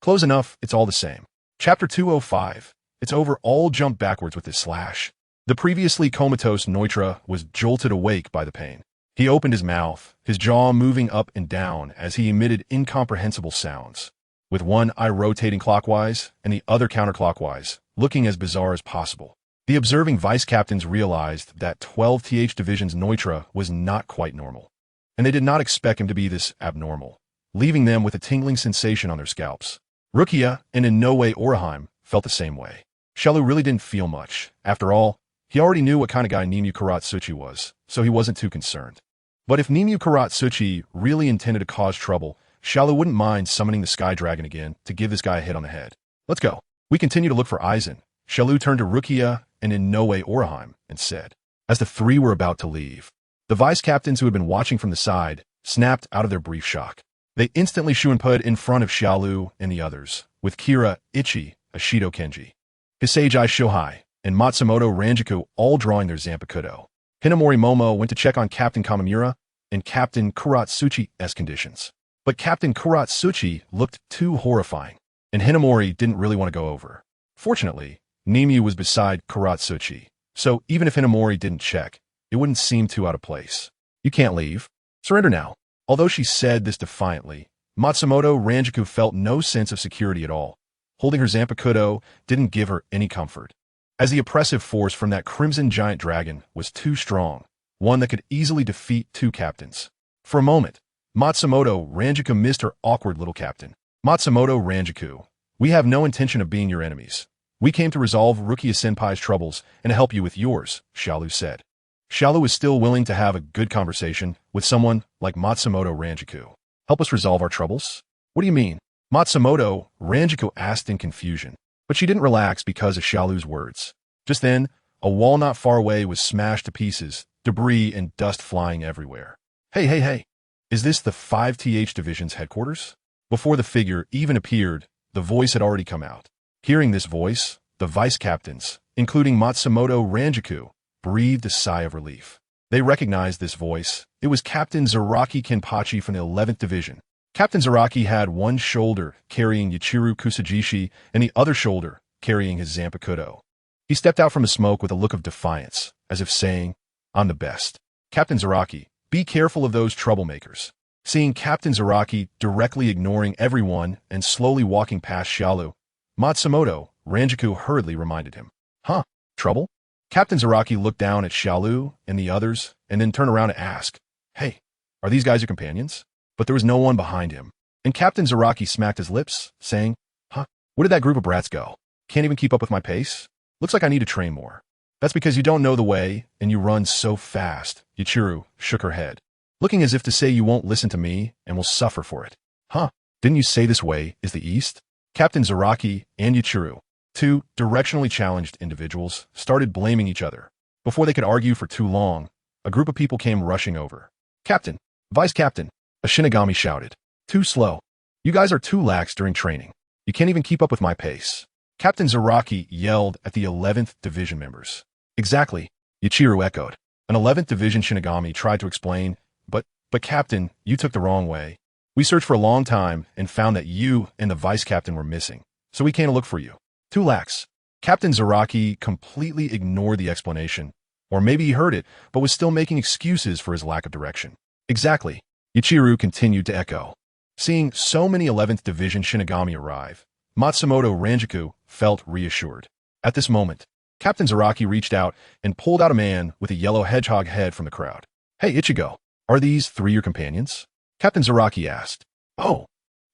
Close enough, it's all the same. Chapter 205. It's over. All jumped backwards with this slash. The previously comatose Neutra was jolted awake by the pain. He opened his mouth, his jaw moving up and down as he emitted incomprehensible sounds, with one eye rotating clockwise and the other counterclockwise, looking as bizarre as possible. The observing vice captains realized that 12th Division's Neutra was not quite normal, and they did not expect him to be this abnormal, leaving them with a tingling sensation on their scalps. Rukia, and in no way Oraheim, felt the same way. Xiaolu really didn't feel much. After all, he already knew what kind of guy Nimue Karatsuchi was, so he wasn't too concerned. But if Nimue Karatsuchi really intended to cause trouble, Xiaolu wouldn't mind summoning the Sky Dragon again to give this guy a hit on the head. Let's go. We continue to look for Aizen. Xiaolu turned to Rukia and in no way Oraheim and said, as the three were about to leave. The vice captains who had been watching from the side snapped out of their brief shock. They instantly Shuinpud in front of Xiaolu and the others, with Kira, Ichi, Ashido Kenji, Hisage Shohei, and Matsumoto Ranjaku all drawing their Zanpakuto. Hinamori Momo went to check on Captain Kamimura and Captain Kuratsuchi's conditions. But Captain Kuratsuchi looked too horrifying, and Hinamori didn't really want to go over. Fortunately, Nimue was beside Kuratsuchi, so even if Hinamori didn't check, it wouldn't seem too out of place. You can't leave. Surrender now. Although she said this defiantly, Matsumoto Ranjaku felt no sense of security at all. Holding her Zanpakuto didn't give her any comfort, as the oppressive force from that crimson giant dragon was too strong, one that could easily defeat two captains. For a moment, Matsumoto Ranjaku missed her awkward little captain. Matsumoto Ranjaku, we have no intention of being your enemies. We came to resolve Rukia-senpai's troubles and to help you with yours, Xiaolu said. Xiaolu was still willing to have a good conversation with someone like Matsumoto Ranjaku. Help us resolve our troubles? What do you mean? Matsumoto Ranjaku asked in confusion, but she didn't relax because of Xiaolu's words. Just then, a wall not far away was smashed to pieces, debris and dust flying everywhere. Hey. Is this the 5th Division's headquarters? Before the figure even appeared, the voice had already come out. Hearing this voice, the vice captains, including Matsumoto Ranjaku, breathed a sigh of relief. They recognized this voice. It was Captain Zaraki Kenpachi from the 11th Division. Captain Zaraki had one shoulder carrying Yachiru Kusajishi and the other shoulder carrying his Zanpakuto. He stepped out from the smoke with a look of defiance, as if saying, I'm the best. Captain Zaraki, be careful of those troublemakers. Seeing Captain Zaraki directly ignoring everyone and slowly walking past Xiaolu, Matsumoto Ranjaku hurriedly reminded him. Huh? Trouble? Captain Zaraki looked down at Xiaolu and the others and then turned around to ask, Hey, are these guys your companions? But there was no one behind him, and Captain Zaraki smacked his lips, saying, Huh? Where did that group of brats go? Can't even keep up with my pace? Looks like I need to train more. That's because you don't know the way and you run so fast. Yachiru shook her head, looking as if to say you won't listen to me and will suffer for it. Huh? Didn't you say this way is the east? Captain Zaraki and Yachiru, two directionally challenged individuals, started blaming each other. Before they could argue for too long, a group of people came rushing over. Captain, Vice Captain, a Shinigami shouted. Too slow. You guys are too lax during training. You can't even keep up with my pace. Captain Zaraki yelled at the 11th Division members. Exactly, Yachiru echoed. An 11th Division Shinigami tried to explain, but Captain, you took the wrong way. We searched for a long time and found that you and the Vice Captain were missing, so we came to look for you. Too lax. Captain Zaraki completely ignored the explanation, or maybe he heard it, but was still making excuses for his lack of direction. Exactly, Yachiru continued to echo. Seeing so many 11th Division Shinigami arrive, Matsumoto Ranjaku felt reassured. At this moment, Captain Zaraki reached out and pulled out a man with a yellow hedgehog head from the crowd. Hey, Ichigo, are these three your companions? Captain Zaraki asked. Oh.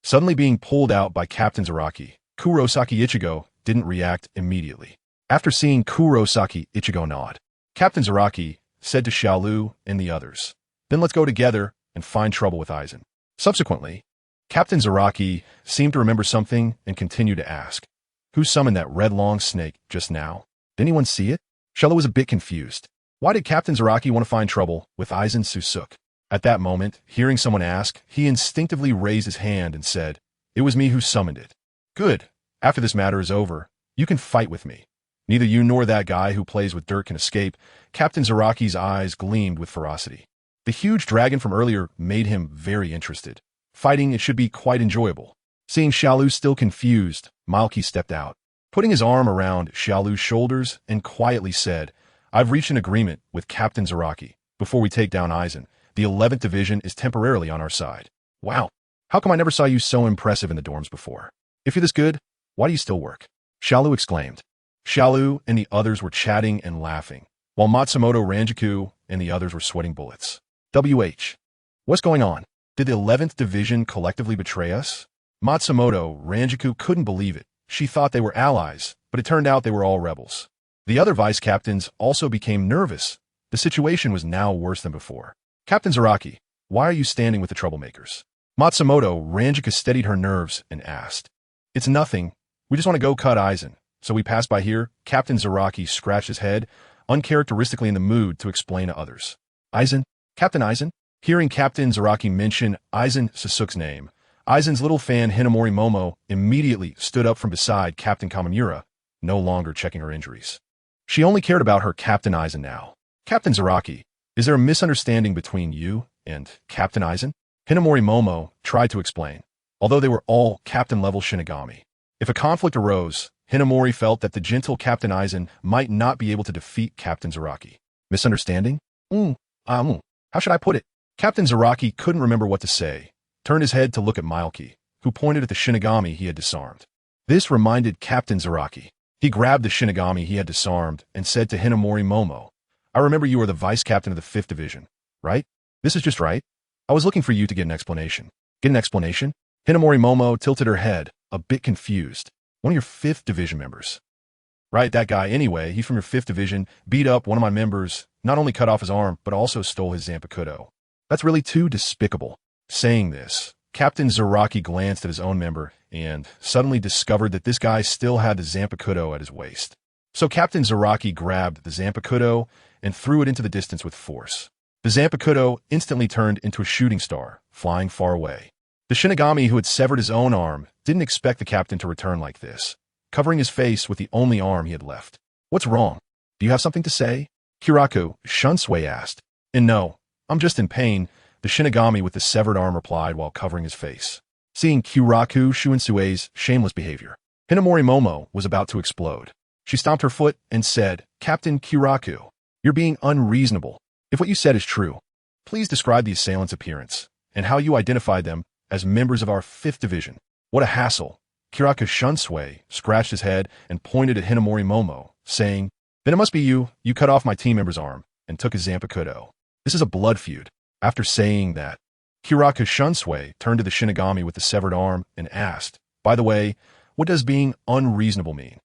Suddenly being pulled out by Captain Zaraki, Kurosaki Ichigo didn't react immediately. After seeing Kurosaki Ichigo nod, Captain Zaraki said to Xiaolu and the others, Then let's go together and find trouble with Aizen. Subsequently, Captain Zaraki seemed to remember something and continued to ask, Who summoned that red long snake just now? Did anyone see it? Xiaolu was a bit confused. Why did Captain Zaraki want to find trouble with Aizen Susuk? At that moment, hearing someone ask, he instinctively raised his hand and said, It was me who summoned it. Good. After this matter is over, you can fight with me. Neither you nor that guy who plays with dirt can escape. Captain Zaraki's eyes gleamed with ferocity. The huge dragon from earlier made him very interested. Fighting, it should be quite enjoyable. Seeing Xiaolu still confused, Malky stepped out, putting his arm around Xiaolu's shoulders and quietly said, I've reached an agreement with Captain Zaraki. Before we take down Aizen, the 11th Division is temporarily on our side. Wow, how come I never saw you so impressive in the dorms before? If you're this good, why do you still work? Xiaolu exclaimed. Xiaolu and the others were chatting and laughing, while Matsumoto Ranjaku and the others were sweating bullets. WH. What's going on? Did the 11th Division collectively betray us? Matsumoto Ranjaku couldn't believe it. She thought they were allies, but it turned out they were all rebels. The other vice captains also became nervous. The situation was now worse than before. Captain Zaraki, why are you standing with the troublemakers? Matsumoto Ranjaku steadied her nerves and asked. It's nothing. We just want to go cut Aizen. So we passed by here. Captain Zaraki scratched his head, uncharacteristically in the mood to explain to others. Aizen? Captain Aizen? Hearing Captain Zaraki mention Aizen Sasuke's name, Aizen's little fan Hinamori Momo immediately stood up from beside Captain Kamimura, no longer checking her injuries. She only cared about her Captain Aizen now. Captain Zaraki, is there a misunderstanding between you and Captain Aizen? Hinamori Momo tried to explain, although they were all captain-level Shinigami. If a conflict arose, Hinamori felt that the gentle Captain Aizen might not be able to defeat Captain Zaraki. Misunderstanding? How should I put it? Captain Zaraki couldn't remember what to say, turned his head to look at Malky, who pointed at the Shinigami he had disarmed. This reminded Captain Zaraki. He grabbed the Shinigami he had disarmed and said to Hinamori Momo, I remember you are the vice captain of the 5th Division, right? This is just right. I was looking for you to get an explanation. Get an explanation? Hinamori Momo tilted her head, a bit confused. One of your 5th Division members. Right, that guy anyway, he from your 5th Division, beat up one of my members, not only cut off his arm, but also stole his Zanpakuto. That's really too despicable. Saying this, Captain Zaraki glanced at his own member and suddenly discovered that this guy still had the Zanpakuto at his waist. So Captain Zaraki grabbed the Zanpakuto and threw it into the distance with force. The Zanpakuto instantly turned into a shooting star, flying far away. The Shinigami who had severed his own arm didn't expect the captain to return like this, covering his face with the only arm he had left. What's wrong? Do you have something to say? Kiraku, Shunsui asked. And no, I'm just in pain, the Shinigami with the severed arm replied while covering his face. Seeing Kiraku Shuinsue's shameless behavior, Hinamori Momo was about to explode. She stomped her foot and said, Captain Kiraku, you're being unreasonable. If what you said is true, please describe the assailant's appearance and how you identified them as members of our 5th Division. What a hassle. Kiraku Shunsui scratched his head and pointed at Hinamori Momo, saying, Then it must be you. You cut off my team member's arm and took his Zanpakuto. This is a blood feud. After saying that, Kiraku Shunsui turned to the Shinigami with the severed arm and asked, By the way, what does being unreasonable mean?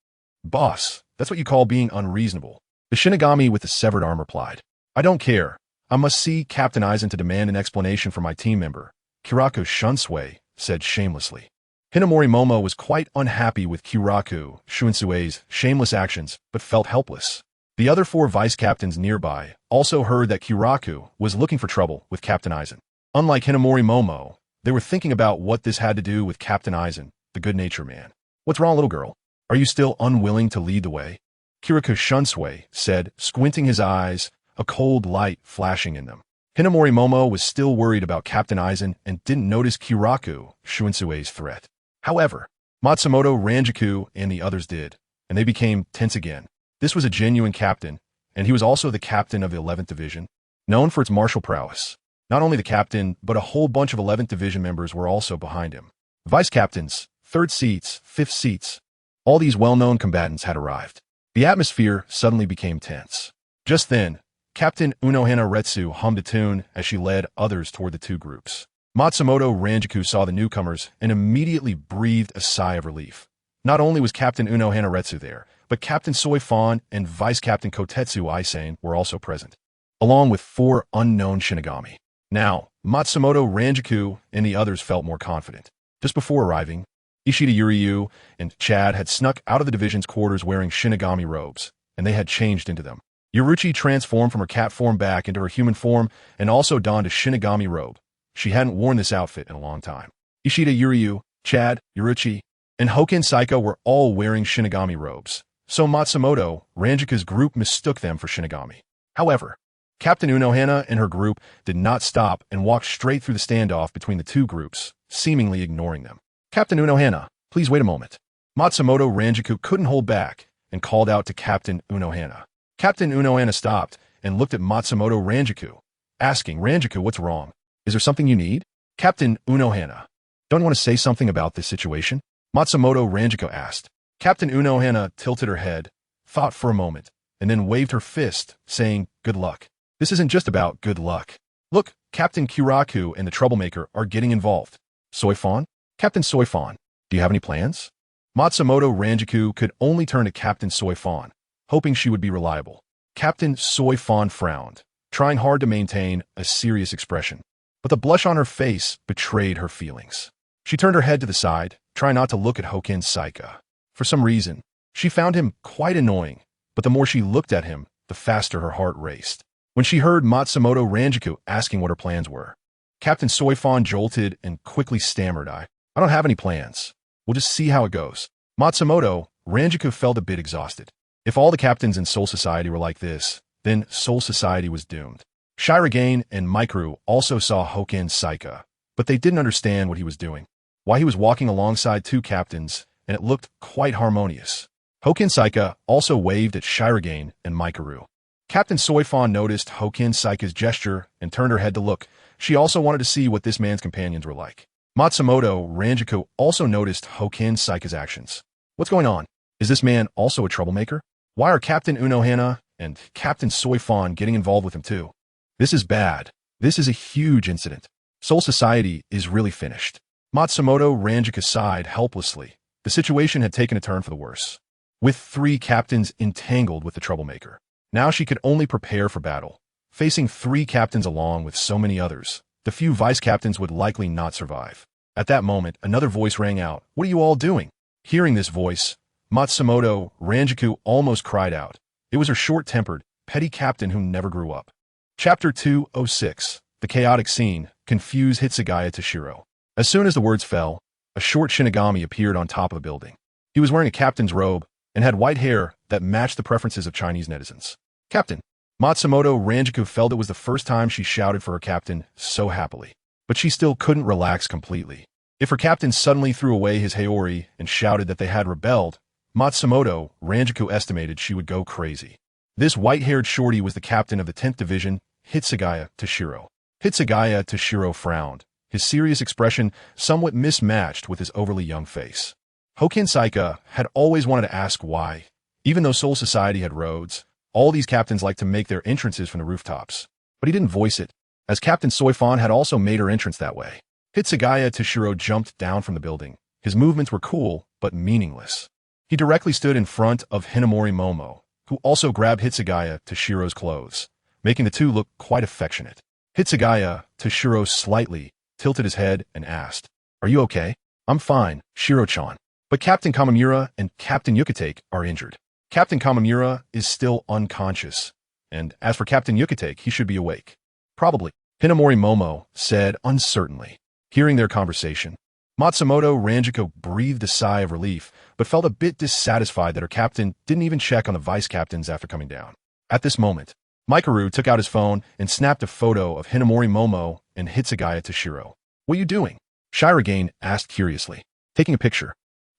Boss, that's what you call being unreasonable. The Shinigami with the severed arm replied, I don't care. I must see Captain Aizen to demand an explanation from my team member. Kiraku Shunsui said shamelessly. Hinamori Momo was quite unhappy with Kiraku Shuinsue's shameless actions, but felt helpless. The other 4 vice captains nearby also heard that Kiraku was looking for trouble with Captain Aizen. Unlike Hinamori Momo, they were thinking about what this had to do with Captain Aizen, the good-natured man. What's wrong, little girl? Are you still unwilling to lead the way? Kiraku Shunsui said, squinting his eyes, a cold light flashing in them. Hinamori Momo was still worried about Captain Aizen and didn't notice Kiraku Shuinsue's threat. However, Matsumoto Ranjaku and the others did, and they became tense again. This was a genuine captain, and he was also the captain of the 11th Division, known for its martial prowess. Not only the captain, but a whole bunch of 11th Division members were also behind him. Vice captains, 3rd seats, 5th seats, all these well-known combatants had arrived. The atmosphere suddenly became tense. Just then, Captain Unohana Retsu hummed a tune as she led others toward the 2 groups. Matsumoto Ranjaku saw the newcomers and immediately breathed a sigh of relief. Not only was Captain Unohana Retsu there, but Captain Soifan and Vice Captain Kotetsu Aisane were also present, along with 4 unknown Shinigami. Now, Matsumoto Ranjaku and the others felt more confident. Just before arriving, Ishida Yuryu and Chad had snuck out of the division's quarters wearing Shinigami robes, and they had changed into them. Yuruchi transformed from her cat form back into her human form and also donned a Shinigami robe. She hadn't worn this outfit in a long time. Ishida Yuryu, Chad, Yuruchi, and Hoken Saiko were all wearing Shinigami robes, so Matsumoto Ranjaku's group mistook them for Shinigami. However, Captain Unohana and her group did not stop and walked straight through the standoff between the 2 groups, seemingly ignoring them. Captain Unohana, please wait a moment. Matsumoto Ranjaku couldn't hold back and called out to Captain Unohana. Captain Unohana stopped and looked at Matsumoto Ranjaku, asking, Ranjaku, what's wrong? Is there something you need? Captain Unohana, don't you want to say something about this situation? Matsumoto Ranjaku asked. Captain Unohana tilted her head, thought for a moment, and then waved her fist, saying, good luck. This isn't just about good luck. Look, Captain Kiraku and the troublemaker are getting involved. Soifan? Captain Soifan, do you have any plans? Matsumoto Ranjaku could only turn to Captain Soifan, hoping she would be reliable. Captain Soifan frowned, trying hard to maintain a serious expression, but the blush on her face betrayed her feelings. She turned her head to the side, trying not to look at Hoken Saika. For some reason, she found him quite annoying, but the more she looked at him, the faster her heart raced. When she heard Matsumoto Ranjaku asking what her plans were, Captain Soifan jolted and quickly stammered, I don't have any plans. We'll just see how it goes. Matsumoto Ranjaku felt a bit exhausted. If all the captains in Soul Society were like this, then Soul Society was doomed. Shirogane and Mikaru also saw Hoken Saika, but they didn't understand what he was doing. Why he was walking alongside two captains, and it looked quite harmonious. Hoken Saika also waved at Shirogane and Mikaru. Captain Soifan noticed Hoken Saika's gesture and turned her head to look. She also wanted to see what this man's companions were like. Matsumoto Ranjaku also noticed Hoken Saika's actions. What's going on? Is this man also a troublemaker? Why are Captain Unohana and Captain Soifan getting involved with him too? This is bad. This is a huge incident. Soul Society is really finished. Matsumoto Ranjaku sighed helplessly. The situation had taken a turn for the worse. With 3 captains entangled with the troublemaker, now she could only prepare for battle. Facing 3 captains along with so many others, the few vice captains would likely not survive. At that moment, another voice rang out, what are you all doing? Hearing this voice, Matsumoto Ranjaku almost cried out. It was her short-tempered, petty captain who never grew up. Chapter 206, The Chaotic Scene, Confuse Hitsugaya Toshiro. As soon as the words fell, a short Shinigami appeared on top of a building. He was wearing a captain's robe and had white hair that matched the preferences of Chinese netizens. Captain. Matsumoto Ranjaku felt it was the first time she shouted for her captain so happily. But she still couldn't relax completely. If her captain suddenly threw away his Haori and shouted that they had rebelled, Matsumoto Ranjaku estimated she would go crazy. This white-haired shorty was the captain of the 10th Division, Hitsugaya Toshiro. Hitsugaya Toshiro frowned, his serious expression somewhat mismatched with his overly young face. Hoken Saika had always wanted to ask why. Even though Soul Society had roads, all these captains liked to make their entrances from the rooftops. But he didn't voice it, as Captain Soifan had also made her entrance that way. Hitsugaya Toshiro jumped down from the building. His movements were cool, but meaningless. He directly stood in front of Hinamori Momo, who also grabbed Hitsugaya Toshiro's clothes, making the two look quite affectionate. Hitsugaya Toshiro slightly tilted his head and asked, are you okay? I'm fine, Shiro-chan. But Captain Kamamura and Captain Yukitake are injured. Captain Kamamura is still unconscious, and as for Captain Yukitake, he should be awake. Probably, Hinamori Momo said uncertainly. Hearing their conversation, Matsumoto Ranjaku breathed a sigh of relief, but felt a bit dissatisfied that her captain didn't even check on the vice captains after coming down. At this moment, Mikaru took out his phone and snapped a photo of Hinamori Momo and Hitsugaya Toshiro. What are you doing? Shirogane asked curiously. Taking a picture.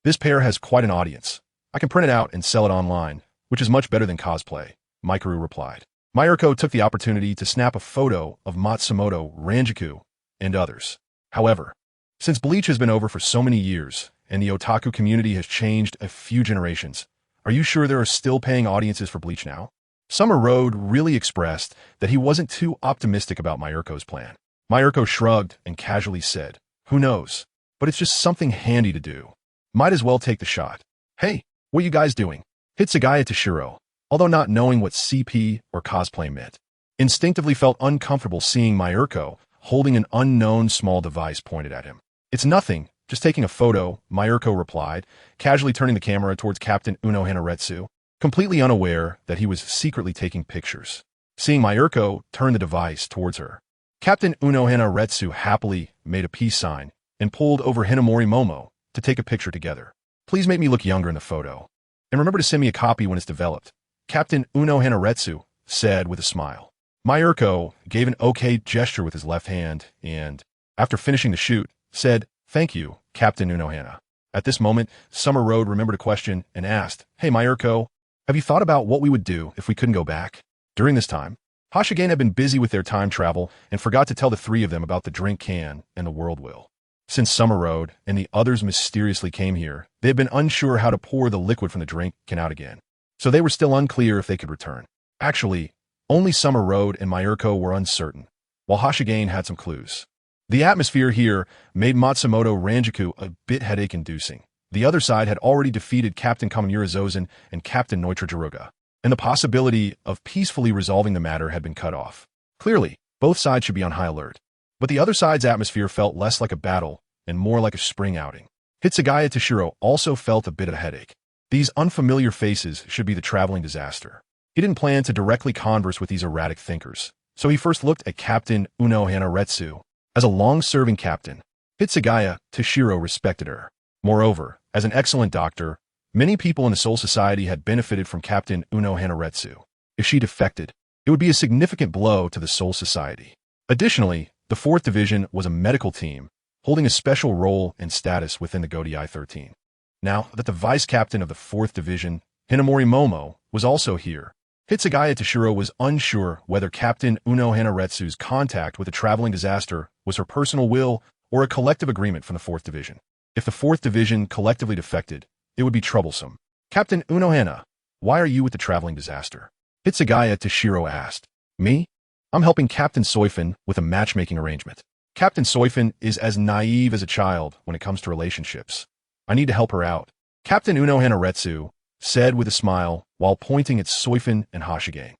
This pair has quite an audience. I can print it out and sell it online, which is much better than cosplay, Mikaru replied. Mayurko took the opportunity to snap a photo of Matsumoto Ranjaku and others. However, since Bleach has been over for so many years, and the otaku community has changed a few generations, are you sure there are still paying audiences for Bleach now? Summer Road really expressed that he wasn't too optimistic about Mayurko's plan. Mayurko shrugged and casually said, who knows, but it's just something handy to do. Might as well take the shot. Hey, what are you guys doing? Hitsugaya Toshiro, although not knowing what CP or cosplay meant, instinctively felt uncomfortable seeing Mayurko holding an unknown small device pointed at him. It's nothing, just taking a photo, Mayurko replied, casually turning the camera towards Captain Unohana Retsu, completely unaware that he was secretly taking pictures. Seeing Mayurko turn the device towards her, Captain Unohana Retsu happily made a peace sign and pulled over Hinamori Momo to take a picture together. Please make me look younger in the photo. And remember to send me a copy when it's developed, Captain Unohana Retsu said with a smile. Mayurko gave an okay gesture with his left hand and, after finishing the shoot, said, thank you, Captain Unohana. At this moment, Summer Road remembered a question and asked, "Hey, Mayurko, have you thought about what we would do if we couldn't go back?" During this time, Hashigane had been busy with their time travel and forgot to tell the three of them about the drink can and the world wheel. Since Summer Road and the others mysteriously came here, they had been unsure how to pour the liquid from the drink can out again. So they were still unclear if they could return. Actually, only Summer Road and Mayurko were uncertain, while Hashigane had some clues. The atmosphere here made Matsumoto Ranjaku a bit headache-inducing. The other side had already defeated Captain Kamimura Zozen and Captain Neutra Jiruga, and the possibility of peacefully resolving the matter had been cut off. Clearly, both sides should be on high alert. But the other side's atmosphere felt less like a battle and more like a spring outing. Hitsugaya Toshiro also felt a bit of a headache. These unfamiliar faces should be the traveling disaster. He didn't plan to directly converse with these erratic thinkers, so he first looked at Captain Unohana Retsu. As a long-serving captain, Hitsugaya Toshiro respected her. Moreover, as an excellent doctor, many people in the Soul Society had benefited from Captain Unohana Retsu. If she defected, it would be a significant blow to the Soul Society. Additionally, the 4th Division was a medical team, holding a special role and status within the Godai 13. Now that the vice-captain of the 4th Division, Hinamori Momo, was also here, Hitsugaya Toshiro was unsure whether Captain Unohana Retsu's contact with the traveling disaster was her personal will or a collective agreement from the 4th Division. If the 4th Division collectively defected, it would be troublesome. "Captain Unohana, why are you with the traveling disaster?" Hitsugaya Toshiro asked. "Me? I'm helping Captain Soifin with a matchmaking arrangement. Captain Soifin is as naive as a child when it comes to relationships. I need to help her out," Captain Unohana Retsu said with a smile while pointing at Soifin and Hashigane.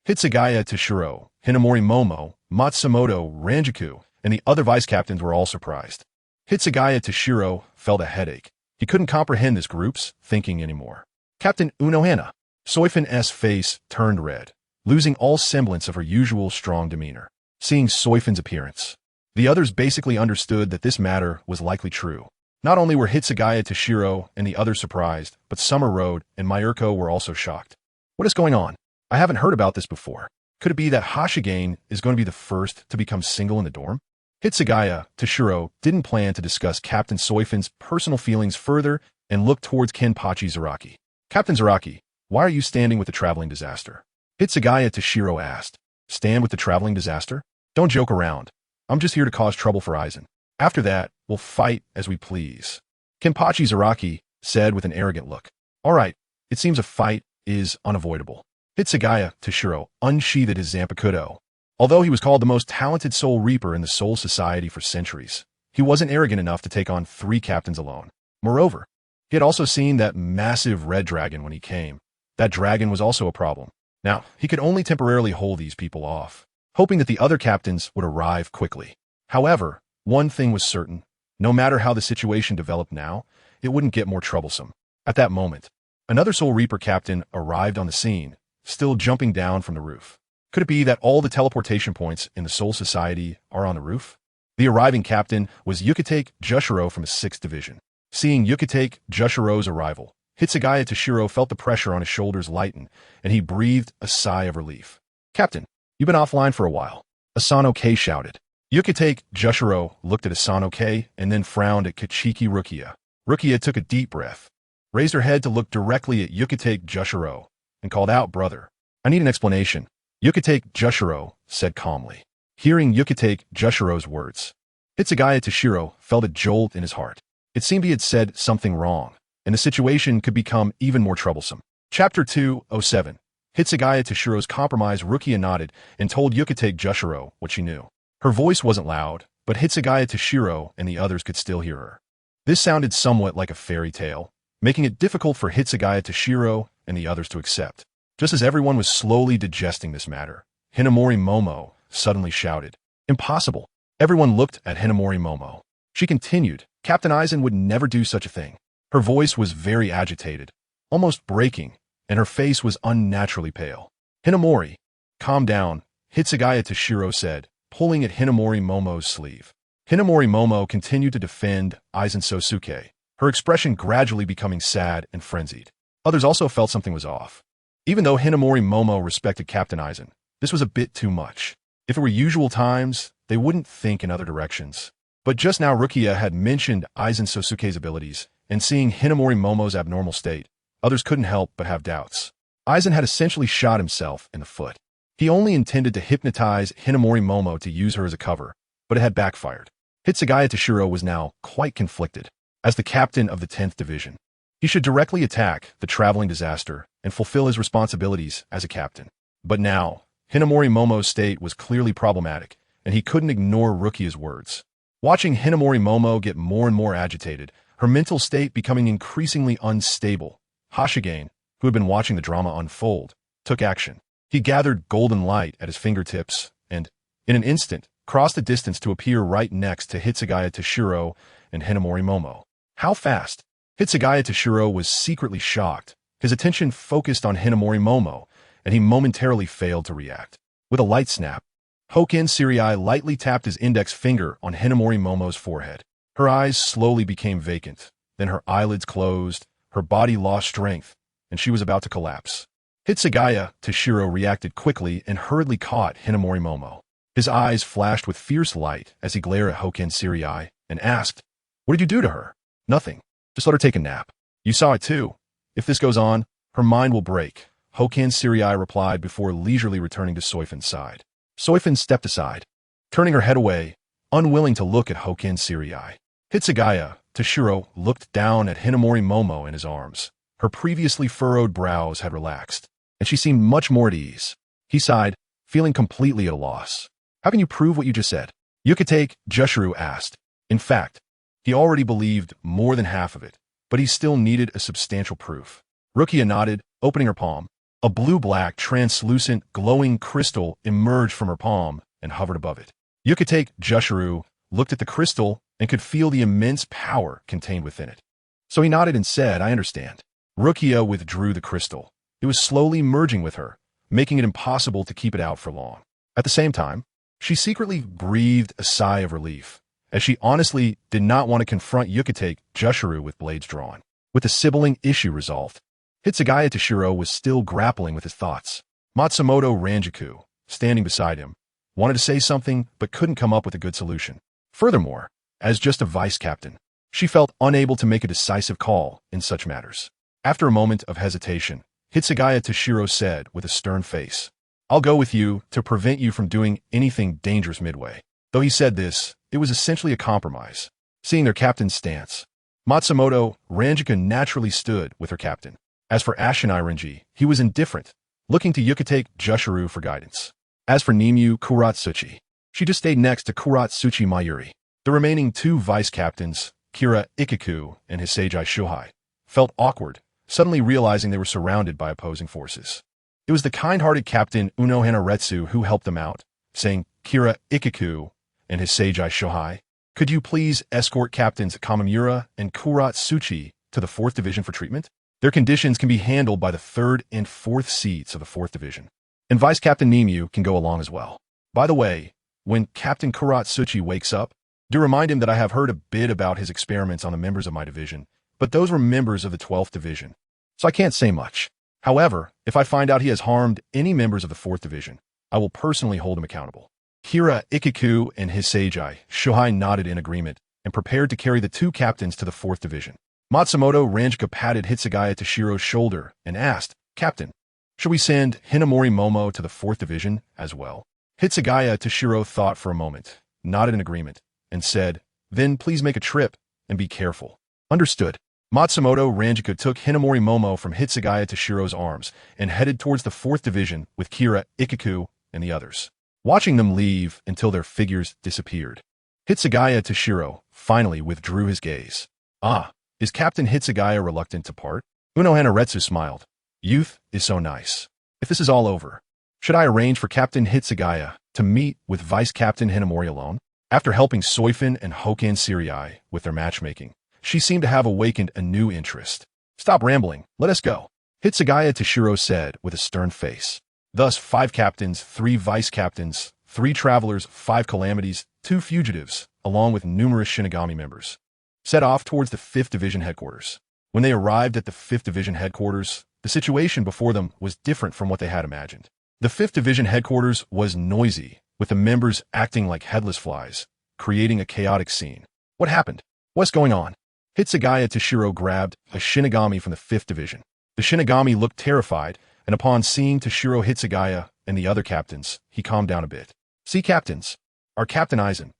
Hitsugaya Toshiro, Hinamori Momo, Matsumoto Ranjaku, and the other vice-captains were all surprised. Hitsugaya Toshiro felt a headache. He couldn't comprehend this group's thinking anymore. "Captain Unohana." Soifin's face turned red, losing all semblance of her usual strong demeanor. Seeing Soifin's appearance, the others basically understood that this matter was likely true. Not only were Hitsugaya Toshiro and the others surprised, but Summer Road and Mayurko were also shocked. "What is going on? I haven't heard about this before. Could it be that Hashigane is going to be the first to become single in the dorm?" Hitsugaya Toshiro didn't plan to discuss Captain Soifin's personal feelings further and looked towards Kenpachi Zaraki. "Captain Zaraki, why are you standing with the traveling disaster?" Hitsugaya Toshiro asked. "Stand with the traveling disaster? Don't joke around. I'm just here to cause trouble for Aizen. After that, we'll fight as we please," Kenpachi Zaraki said with an arrogant look. "All right, it seems a fight is unavoidable." Hitsugaya Toshiro unsheathed his Zanpakuto. Although he was called the most talented Soul Reaper in the Soul Society for centuries, he wasn't arrogant enough to take on 3 captains alone. Moreover, he had also seen that massive red dragon when he came. That dragon was also a problem. Now, he could only temporarily hold these people off, hoping that the other captains would arrive quickly. However, one thing was certain. No matter how the situation developed now, it wouldn't get more troublesome. At that moment, another Soul Reaper captain arrived on the scene, still jumping down from the roof. Could it be that all the teleportation points in the Soul Society are on the roof? The arriving captain was Yukitake Jushiro from the 6th Division. Seeing Yukitake Jushiro's arrival, Hitsugaya Toshiro felt the pressure on his shoulders lighten, and he breathed a sigh of relief. "Captain, you've been offline for a while," Asano K shouted. Yukitake Jushiro looked at Asano K and then frowned at Kachiki Rukia. Rukia took a deep breath, raised her head to look directly at Yukitake Jushiro, and called out, "Brother, I need an explanation." Yukitake Jushiro said calmly. Hearing Yukitake Jushiro's words, Hitsugaya Toshiro felt a jolt in his heart. It seemed he had said something wrong, and the situation could become even more troublesome. Chapter 207. Hitsugaya Toshiro's compromise. Rukia nodded and told Yukitake Jushiro what she knew. Her voice wasn't loud, but Hitsugaya Toshiro and the others could still hear her. This sounded somewhat like a fairy tale, making it difficult for Hitsugaya Toshiro and the others to accept. Just as everyone was slowly digesting this matter, Hinamori Momo suddenly shouted, "Impossible!" Everyone looked at Hinamori Momo. She continued, "Captain Aizen would never do such a thing." Her voice was very agitated, almost breaking, and her face was unnaturally pale. "Hinamori, calm down," Hitsugaya Toshiro said, pulling at Hinamori Momo's sleeve. Hinamori Momo continued to defend Aizen Sosuke, her expression gradually becoming sad and frenzied. Others also felt something was off. Even though Hinamori Momo respected Captain Aizen, this was a bit too much. If it were usual times, they wouldn't think in other directions. But just now Rukia had mentioned Aizen Sosuke's abilities, and seeing Hinamori Momo's abnormal state, others couldn't help but have doubts. Aizen had essentially shot himself in the foot. He only intended to hypnotize Hinamori Momo to use her as a cover, but it had backfired. Hitsugaya Toshiro was now quite conflicted. As the captain of the 10th Division, he should directly attack the traveling disaster and fulfill his responsibilities as a captain. But now, Hinamori Momo's state was clearly problematic, and he couldn't ignore Rukia's words. Watching Hinamori Momo get more and more agitated, her mental state becoming increasingly unstable, Hashigane, who had been watching the drama unfold, took action. He gathered golden light at his fingertips and, in an instant, crossed the distance to appear right next to Hitsugaya Toshiro and Hinamori Momo. How fast? Hitsugaya Toshiro was secretly shocked. His attention focused on Hinamori Momo, and he momentarily failed to react. With a light snap, Hoken Sirii lightly tapped his index finger on Hinamori Momo's forehead. Her eyes slowly became vacant, then her eyelids closed, her body lost strength, and she was about to collapse. Hitsugaya Toshiro reacted quickly and hurriedly caught Hinamori Momo. His eyes flashed with fierce light as he glared at Hoken Sirii and asked, "What did you do to her?" "Nothing. Just let her take a nap." "You saw it too. If this goes on, her mind will break," Hoken Sirii replied before leisurely returning to Soifin's side. Soifin stepped aside, turning her head away, unwilling to look at Hoken Sirii. Hitsugaya Toshiro looked down at Hinamori Momo in his arms. Her previously furrowed brows had relaxed, and she seemed much more at ease. He sighed, feeling completely at a loss. "How can you prove what you just said?" Yukitake Jushiro asked. In fact, he already believed more than half of it, but he still needed a substantial proof. Rukia nodded, opening her palm. A blue-black, translucent, glowing crystal emerged from her palm and hovered above it. Yukitake Jushiro looked at the crystal and could feel the immense power contained within it. So he nodded and said, "I understand." Rukia withdrew the crystal. It was slowly merging with her, making it impossible to keep it out for long. At the same time, she secretly breathed a sigh of relief, as she honestly did not want to confront Yukitake Jushiro with blades drawn. With the sibling issue resolved, Hitsugaya Toshiro was still grappling with his thoughts. Matsumoto Ranjaku, standing beside him, wanted to say something but couldn't come up with a good solution. Furthermore, as just a vice captain, she felt unable to make a decisive call in such matters. After a moment of hesitation, Hitsugaya Toshiro said with a stern face, "I'll go with you to prevent you from doing anything dangerous midway." Though he said this, it was essentially a compromise. Seeing their captain's stance, Matsumoto Ranjaku naturally stood with her captain. As for Ashinai Renji, he was indifferent, looking to Yukitake Jushiro for guidance. As for Nimue Kuratsuchi, she just stayed next to Kuratsuchi Mayuri. The remaining two vice-captains, Kira Ikaku and Hisagi Shuhai, felt awkward, suddenly realizing they were surrounded by opposing forces. It was the kind-hearted Captain Uno Hanaretsu who helped them out, saying, "Kira Ikaku and Hisagi Shuhai, could you please escort Captains Kamamura and Kuratsuchi to the 4th Division for treatment? Their conditions can be handled by the 3rd and 4th seats of the 4th Division. And Vice Captain Nimue can go along as well. By the way, when Captain Kuratsuchi wakes up, do remind him that I have heard a bit about his experiments on the members of my division, but those were members of the 12th Division, so I can't say much. However, if I find out he has harmed any members of the 4th Division, I will personally hold him accountable." Kira Ikaku and Hisagi Shuhai nodded in agreement and prepared to carry the two captains to the 4th Division. Matsumoto Ranjaku patted Hitsugaya Toshiro's shoulder and asked, "Captain, should we send Hinamori Momo to the 4th Division as well?" Hitsugaya Toshiro thought for a moment, nodded in agreement, and said, "Then please make a trip and be careful." "Understood." Matsumoto Ranjaku took Hinamori Momo from Hitsugaya Toshiro's arms and headed towards the 4th Division with Kira Ikaku and the others, watching them leave until their figures disappeared. Hitsugaya Toshiro finally withdrew his gaze. "Ah, is Captain Hitsugaya reluctant to part?" Uno Hanaretsu smiled. "Youth is so nice. If this is all over, should I arrange for Captain Hitsugaya to meet with Vice Captain Hinamori alone?" After helping Soifin and Hoken Sirii with their matchmaking, she seemed to have awakened a new interest. "Stop rambling, let us go," Hitsugaya Toshiro said with a stern face. Thus 5 captains, 3 vice captains, 3 travelers, 5 calamities, 2 fugitives, along with numerous Shinigami members, set off towards the 5th Division headquarters. When they arrived at the 5th Division headquarters, the situation before them was different from what they had imagined. The 5th Division headquarters was noisy, with the members acting like headless flies, creating a chaotic scene. What happened? What's going on? Hitsugaya Toshiro grabbed a Shinigami from the 5th Division. The Shinigami looked terrified, and upon seeing Toshiro Hitsugaya and the other captains, he calmed down a bit. See, captains, our Captain Aizen.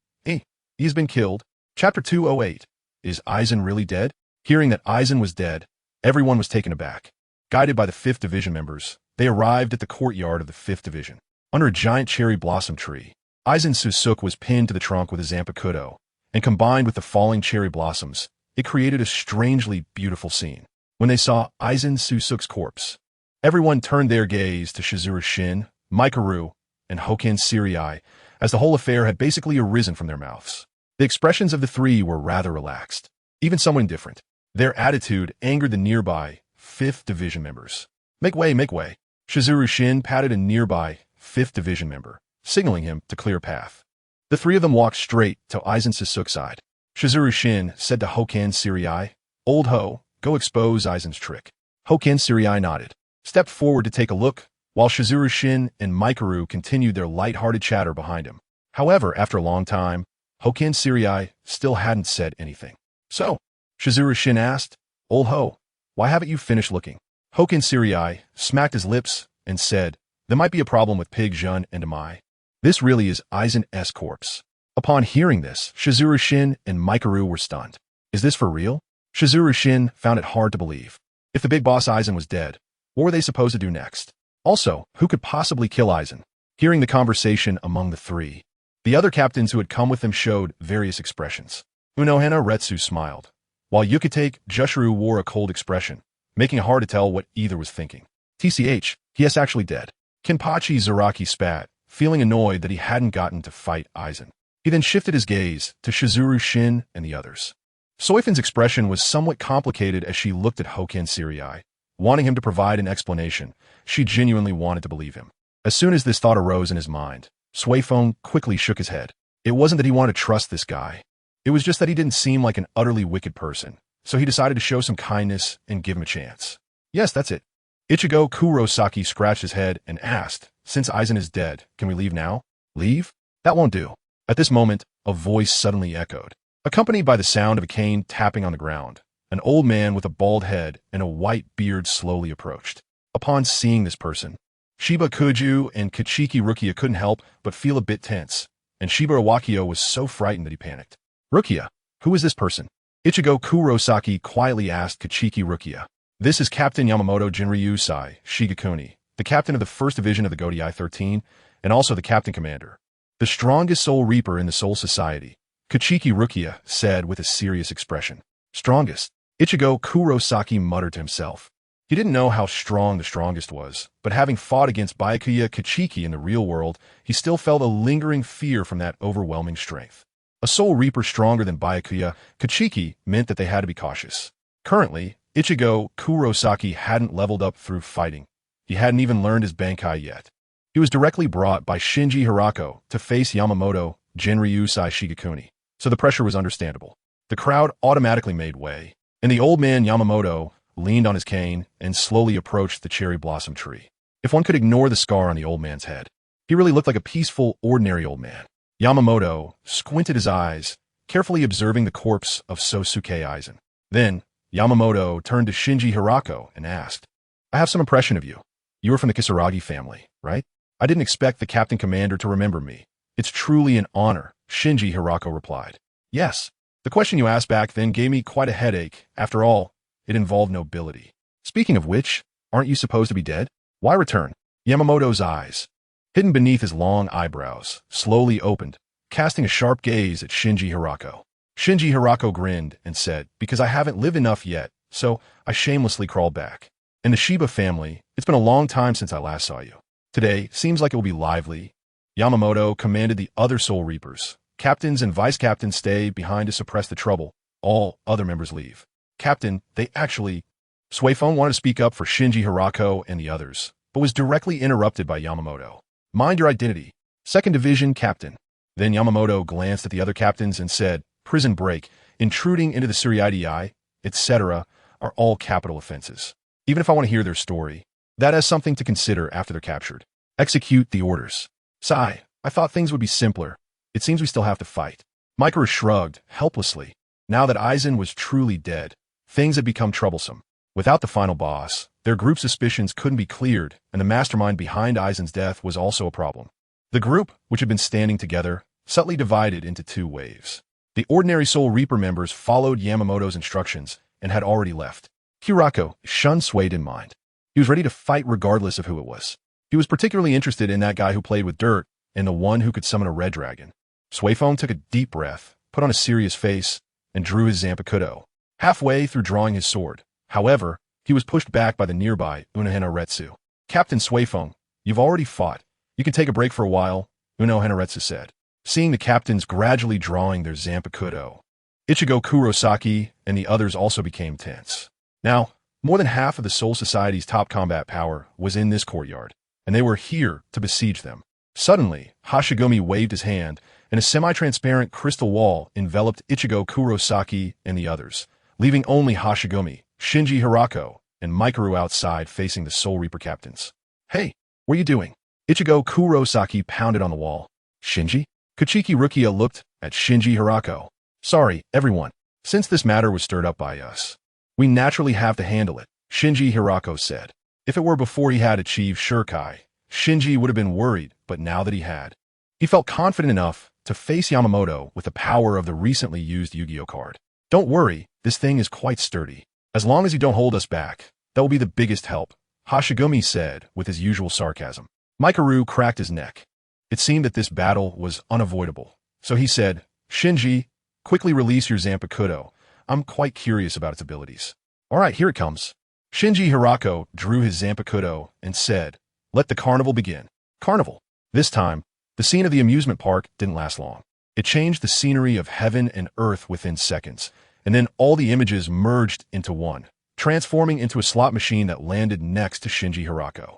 He's been killed. Chapter 208. Is Aizen really dead? Hearing that Aizen was dead, everyone was taken aback. Guided by the 5th Division members, they arrived at the courtyard of the 5th Division. Under a giant cherry blossom tree, Aizen Susuke was pinned to the trunk with a Zanpakuto, and combined with the falling cherry blossoms, it created a strangely beautiful scene. When they saw Aizen Susuke's corpse, everyone turned their gaze to Shizuru Shin, Mikaru, and Hoken Sirai, as the whole affair had basically arisen from their mouths. The expressions of the three were rather relaxed, even somewhat indifferent. Their attitude angered the nearby 5th Division members. Make way, make way. Shizuru Shin patted a nearby 5th Division member, signaling him to clear a path. The three of them walked straight to Aizen Susuke's side. Shizuru Shin said to Hoken Sirai, "Old Ho, go expose Aizen's trick." Hoken Sirai nodded, stepped forward to take a look, while Shizuru Shin and Mikaru continued their light-hearted chatter behind him. However, after a long time, Hoken Sirai still hadn't said anything. So, Shizuru Shin asked, "Old Ho, why haven't you finished looking?" Hoken Sirai smacked his lips and said, "There might be a problem with Pig Jun and Amai. This really is Aizen's corpse." Upon hearing this, Shizuru Shin and Mikaru were stunned. Is this for real? Shizuru Shin found it hard to believe. If the big boss Aizen was dead, what were they supposed to do next? Also, who could possibly kill Aizen? Hearing the conversation among the three, the other captains who had come with them showed various expressions. Unohana Retsu smiled, while Yukitake Jushiro wore a cold expression, making it hard to tell what either was thinking. TCH, he is actually dead. Kenpachi Zaraki spat, feeling annoyed that he hadn't gotten to fight Aizen. He then shifted his gaze to Shizuru Shin and the others. Soifan's expression was somewhat complicated as she looked at Hoken Sirai, wanting him to provide an explanation. She genuinely wanted to believe him. As soon as this thought arose in his mind, Soifeng quickly shook his head. It wasn't that he wanted to trust this guy. It was just that he didn't seem like an utterly wicked person, so he decided to show some kindness and give him a chance. Yes, that's it. Ichigo Kurosaki scratched his head and asked, "Since Aizen is dead, can we leave now?" Leave? That won't do. At this moment, a voice suddenly echoed, accompanied by the sound of a cane tapping on the ground. An old man with a bald head and a white beard slowly approached. Upon seeing this person, Shiba Kuju and Kachiki Rukia couldn't help but feel a bit tense, and Shiba Iwakio was so frightened that he panicked. "Rukia, who is this person?" Ichigo Kurosaki quietly asked Kachiki Rukia. "This is Captain Yamamoto Jinryusai Shigekuni, the captain of the 1st Division of the Godai 13, and also the captain commander. The strongest Soul Reaper in the Soul Society," Kachiki Rukia said with a serious expression. Strongest? Ichigo Kurosaki muttered to himself. He didn't know how strong the strongest was, but having fought against Byakuya Kachiki in the real world, he still felt a lingering fear from that overwhelming strength. A Soul Reaper stronger than Byakuya Kachiki meant that they had to be cautious. Currently, Ichigo Kurosaki hadn't leveled up through fighting. He hadn't even learned his Bankai yet. He was directly brought by Shinji Hirako to face Yamamoto Jinryusai Shigekuni, so the pressure was understandable. The crowd automatically made way, and the old man Yamamoto leaned on his cane and slowly approached the cherry blossom tree. If one could ignore the scar on the old man's head, he really looked like a peaceful, ordinary old man. Yamamoto squinted his eyes, carefully observing the corpse of Sosuke Aizen. Then, Yamamoto turned to Shinji Hirako and asked, "I have some impression of you. You are from the Kisaragi family, right? I didn't expect the captain commander to remember me. It's truly an honor," Shinji Hirako replied. "Yes. The question you asked back then gave me quite a headache. After all, it involved nobility. Speaking of which, aren't you supposed to be dead? Why return?" Yamamoto's eyes, hidden beneath his long eyebrows, slowly opened, casting a sharp gaze at Shinji Hirako. Shinji Hirako grinned and said, "Because I haven't lived enough yet, so I shamelessly crawled back. In the Shiba family, it's been a long time since I last saw you. Today seems like it will be lively." Yamamoto commanded the other Soul Reapers. Captains and vice captains stay behind to suppress the trouble. All other members leave. "Captain, they actually..." Suifeng wanted to speak up for Shinji Hirako and the others, but was directly interrupted by Yamamoto. "Mind your identity. 2nd Division Captain." Then Yamamoto glanced at the other captains and said, "Prison break, intruding into the Suriidii, etc. are all capital offenses. Even if I want to hear their story, that has something to consider after they're captured. Execute the orders." "Sigh, I thought things would be simpler. It seems we still have to fight." Micro shrugged, helplessly. Now that Aizen was truly dead, things had become troublesome. Without the final boss, their group's suspicions couldn't be cleared, and the mastermind behind Aizen's death was also a problem. The group, which had been standing together, subtly divided into two waves. The ordinary Soul Reaper members followed Yamamoto's instructions and had already left. Kirako, Shun swayed in mind. He was ready to fight regardless of who it was. He was particularly interested in that guy who played with dirt and the one who could summon a red dragon. Suifeng took a deep breath, put on a serious face, and drew his Zanpakuto. Halfway through drawing his sword, however, he was pushed back by the nearby Unohanaretsu. Captain Suifeng, you've already fought. You can take a break for a while, Unohanaretsu said. Seeing the captains gradually drawing their Zanpakuto, Ichigo Kurosaki and the others also became tense. Now, more than half of the Soul Society's top combat power was in this courtyard, and they were here to besiege them. Suddenly, Hashigumi waved his hand, and a semi-transparent crystal wall enveloped Ichigo Kurosaki and the others, leaving only Hashigumi, Shinji Hirako, and Mikaru outside facing the Soul Reaper captains. Hey, what are you doing? Ichigo Kurosaki pounded on the wall. Shinji? Kuchiki Rukia looked at Shinji Hirako. Sorry, everyone. Since this matter was stirred up by us, we naturally have to handle it, Shinji Hirako said. If it were before he had achieved Shurkai, Shinji would have been worried, but now that he had, he felt confident enough to face Yamamoto with the power of the recently used Yu-Gi-Oh card. Don't worry, this thing is quite sturdy. As long as you don't hold us back, that will be the biggest help, Hashigumi said with his usual sarcasm. Mikaru cracked his neck. It seemed that this battle was unavoidable, so he said, Shinji, quickly release your Zanpakuto. I'm quite curious about its abilities. All right, here it comes. Shinji Hirako drew his Zanpakuto and said, let the carnival begin. Carnival. This time, the scene of the amusement park didn't last long. It changed the scenery of heaven and earth within seconds, and then all the images merged into one, transforming into a slot machine that landed next to Shinji Hirako.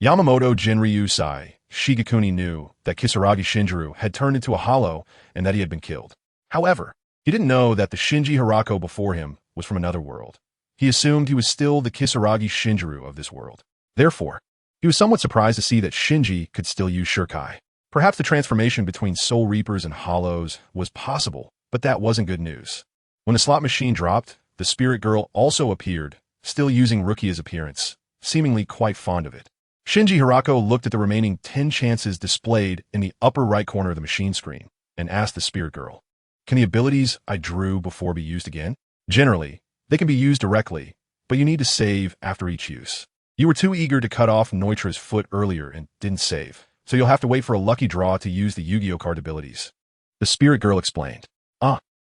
Yamamoto Jinryu Sai, Shigekuni knew that Kisaragi Shinjiro had turned into a hollow and that he had been killed. However, he didn't know that the Shinji Hirako before him was from another world. He assumed he was still the Kisaragi Shinjiro of this world. Therefore, he was somewhat surprised to see that Shinji could still use Shurkai. Perhaps the transformation between Soul Reapers and Hollows was possible, but that wasn't good news. When the slot machine dropped, the Spirit Girl also appeared, still using Rukia's appearance, seemingly quite fond of it. Shinji Hirako looked at the remaining 10 chances displayed in the upper right corner of the machine screen and asked the Spirit Girl, can the abilities I drew before be used again? Generally, they can be used directly, but you need to save after each use. You were too eager to cut off Neutra's foot earlier and didn't save, so you'll have to wait for a lucky draw to use the Yu-Gi-Oh card abilities. The Spirit Girl explained.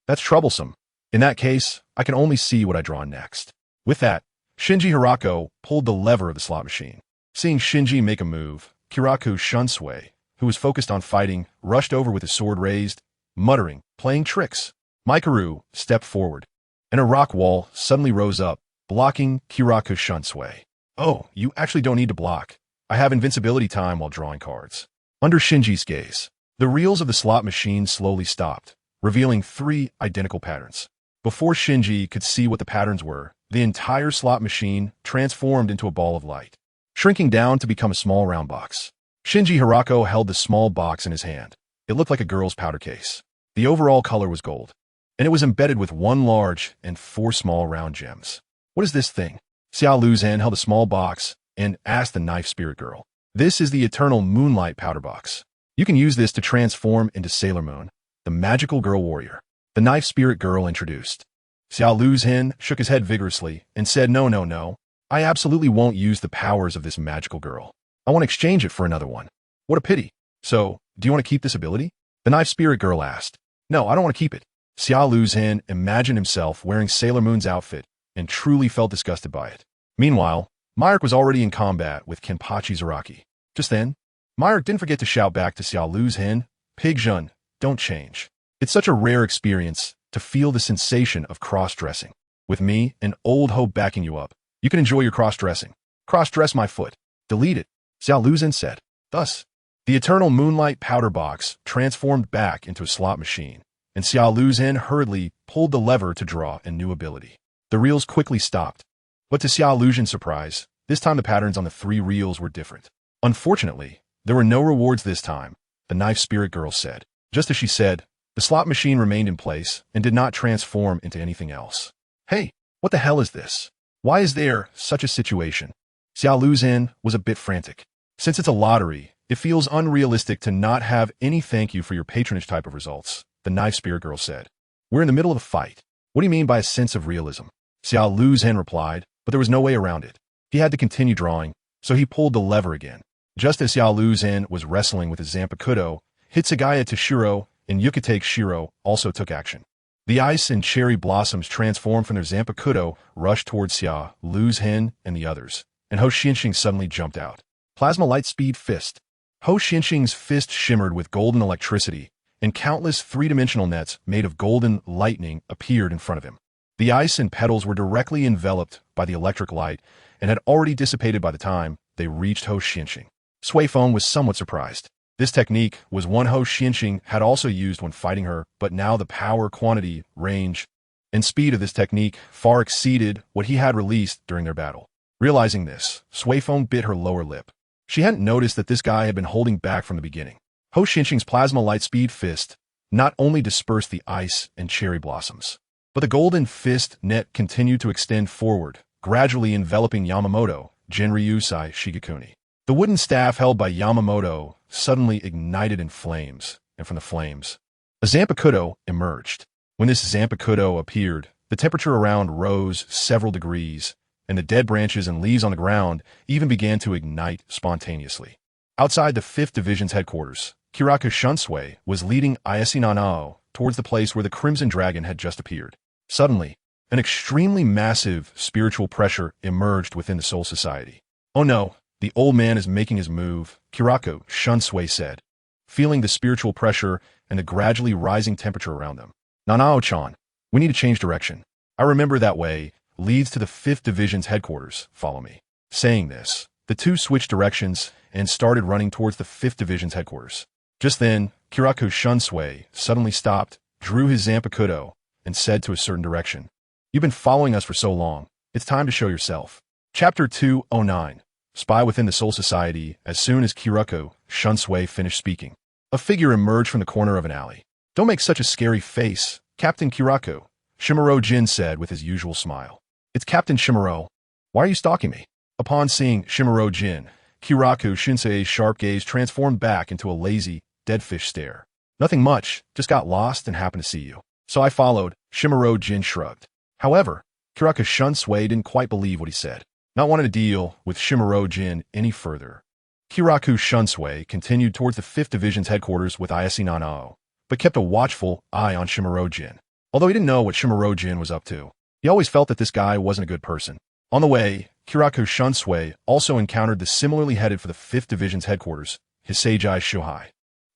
That's troublesome. In that case, I can only see what I draw next. With that, Shinji Hirako pulled the lever of the slot machine. Seeing Shinji make a move, Kiraku Shunsui, who was focused on fighting, rushed over with his sword raised, muttering, playing tricks. Mikaru stepped forward, and a rock wall suddenly rose up, blocking Kiraku Shunsui. Oh, you actually don't need to block. I have invincibility time while drawing cards. Under Shinji's gaze, the reels of the slot machine slowly stopped, revealing 3 identical patterns. Before Shinji could see what the patterns were, the entire slot machine transformed into a ball of light, shrinking down to become a small round box. Shinji Hirako held the small box in his hand. It looked like a girl's powder case. The overall color was gold, and it was embedded with 1 large and 4 small round gems. What is this thing? Xiao Luzhan held a small box and asked the Knife Spirit Girl. This is the Eternal Moonlight Powder Box. You can use this to transform into Sailor Moon, the magical girl warrior. The Knife Spirit Girl introduced. Xiao Luzhan shook his head vigorously and said, No. I absolutely won't use the powers of this magical girl. I want to exchange it for another one. What a pity. So, do you want to keep this ability? The Knife Spirit Girl asked. No, I don't want to keep it. Xiao Luzhan imagined himself wearing Sailor Moon's outfit and truly felt disgusted by it. Meanwhile, Myrick was already in combat with Kenpachi Zaraki. Just then, Myrick didn't forget to shout back to Xiao Luzhan, Pig Jun, don't change. It's such a rare experience to feel the sensation of cross-dressing. With me and Old Hope backing you up, you can enjoy your cross-dressing. Cross-dress my foot. Delete it, Xiao Luzhan said. Thus, the Eternal Moonlight Powder Box transformed back into a slot machine, and Xiao Luzhan hurriedly pulled the lever to draw a new ability. The reels quickly stopped, but to Xiao Luzhan's surprise, this time the patterns on the 3 reels were different. Unfortunately, there were no rewards this time, the Knife Spirit Girl said. Just as she said, The slot machine remained in place and did not transform into anything else. Hey, what the hell is this? Why is there such a situation? Xiao Luzhen was a bit frantic. Since it's a lottery, it feels unrealistic to not have any thank you for your patronage type of results, the knife spirit girl said. We're in the middle of a fight. What do you mean by a sense of realism? Xiao Luzhen replied, but there was no way around it. He had to continue drawing, so he pulled the lever again. Just as Xiao Luzhen was wrestling with his Zanpakuto, Hitsugaya Toshiro and Yukitake Shiro also took action. The ice and cherry blossoms transformed from their Zanpakuto, rushed towards Xiao Luzhen and the others, and Ho Xianxing suddenly jumped out. Plasma Light Speed Fist. Ho Xianxing's fist shimmered with golden electricity, and countless three-dimensional nets made of golden lightning appeared in front of him. The ice and petals were directly enveloped by the electric light and had already dissipated by the time they reached Ho Xianxing. Sui Feng was somewhat surprised. This technique was one Ho Xianxing had also used when fighting her, but now the power, quantity, range, and speed of this technique far exceeded what he had released during their battle. Realizing this, Sui Feng bit her lower lip. She hadn't noticed that this guy had been holding back from the beginning. Ho Xianxing's Plasma Light Speed Fist not only dispersed the ice and cherry blossoms, but the golden fist net continued to extend forward, gradually enveloping Yamamoto, Jinryusai Shigekuni. The wooden staff held by Yamamoto suddenly ignited in flames, and from the flames, a Zanpakuto emerged. When this Zanpakuto appeared, the temperature around rose several degrees, and the dead branches and leaves on the ground even began to ignite spontaneously. Outside the 5th Division's headquarters, Kiraku Shunsui was leading Ayase Nanao towards the place where the Crimson Dragon had just appeared. Suddenly, an extremely massive spiritual pressure emerged within the Soul Society. Oh no, the old man is making his move, Kiraku Shunsui said, feeling the spiritual pressure and the gradually rising temperature around them. Nanao-chan, we need to change direction. I remember that way leads to the 5th Division's headquarters. Follow me. Saying this, the two switched directions and started running towards the 5th Division's headquarters. Just then, Kiraku Shunsui suddenly stopped, drew his Zanpakuto, and said to a certain direction, "You've been following us for so long. It's time to show yourself." Chapter 209. Spy Within the Soul Society. As soon as Kiraku Shunsui finished speaking, a figure emerged from the corner of an alley. "Don't make such a scary face, Captain Kiraku," Shimuro Jin said with his usual smile. "It's Captain Shimuro. Why are you stalking me?" Upon seeing Shimuro Jin, Kiraku Shunsei's sharp gaze transformed back into a lazy, dead fish stare. "Nothing much, just got lost and happened to see you. So I followed," Shimuro Jin shrugged. However, Kiraku Shunsui didn't quite believe what he said. Not wanting to deal with Shimuro Jin any further, Kiraku Shunsui continued towards the 5th Division's headquarters with Ayase Nanao, but kept a watchful eye on Shimuro Jin. Although he didn't know what Shimuro Jin was up to, he always felt that this guy wasn't a good person. On the way, Kiraku Shunsui also encountered the similarly headed for the 5th Division's headquarters, Hisagi Shuhai.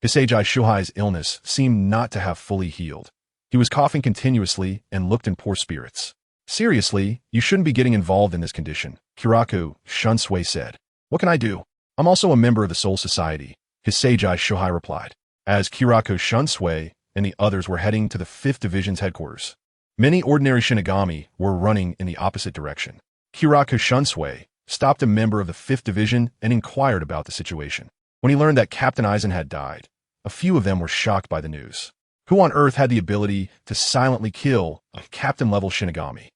Hisagi Shuhai's illness seemed not to have fully healed. He was coughing continuously and looked in poor spirits. "Seriously, you shouldn't be getting involved in this condition," Kiraku Shunsui said. "What can I do? I'm also a member of the Soul Society," Hisagi Shuhai replied. As Kiraku Shunsui and the others were heading to the 5th Division's headquarters, many ordinary Shinigami were running in the opposite direction. Kiraku Shunsui stopped a member of the 5th Division and inquired about the situation. When he learned that Captain Aizen had died, a few of them were shocked by the news. Who on earth had the ability to silently kill a captain-level Shinigami,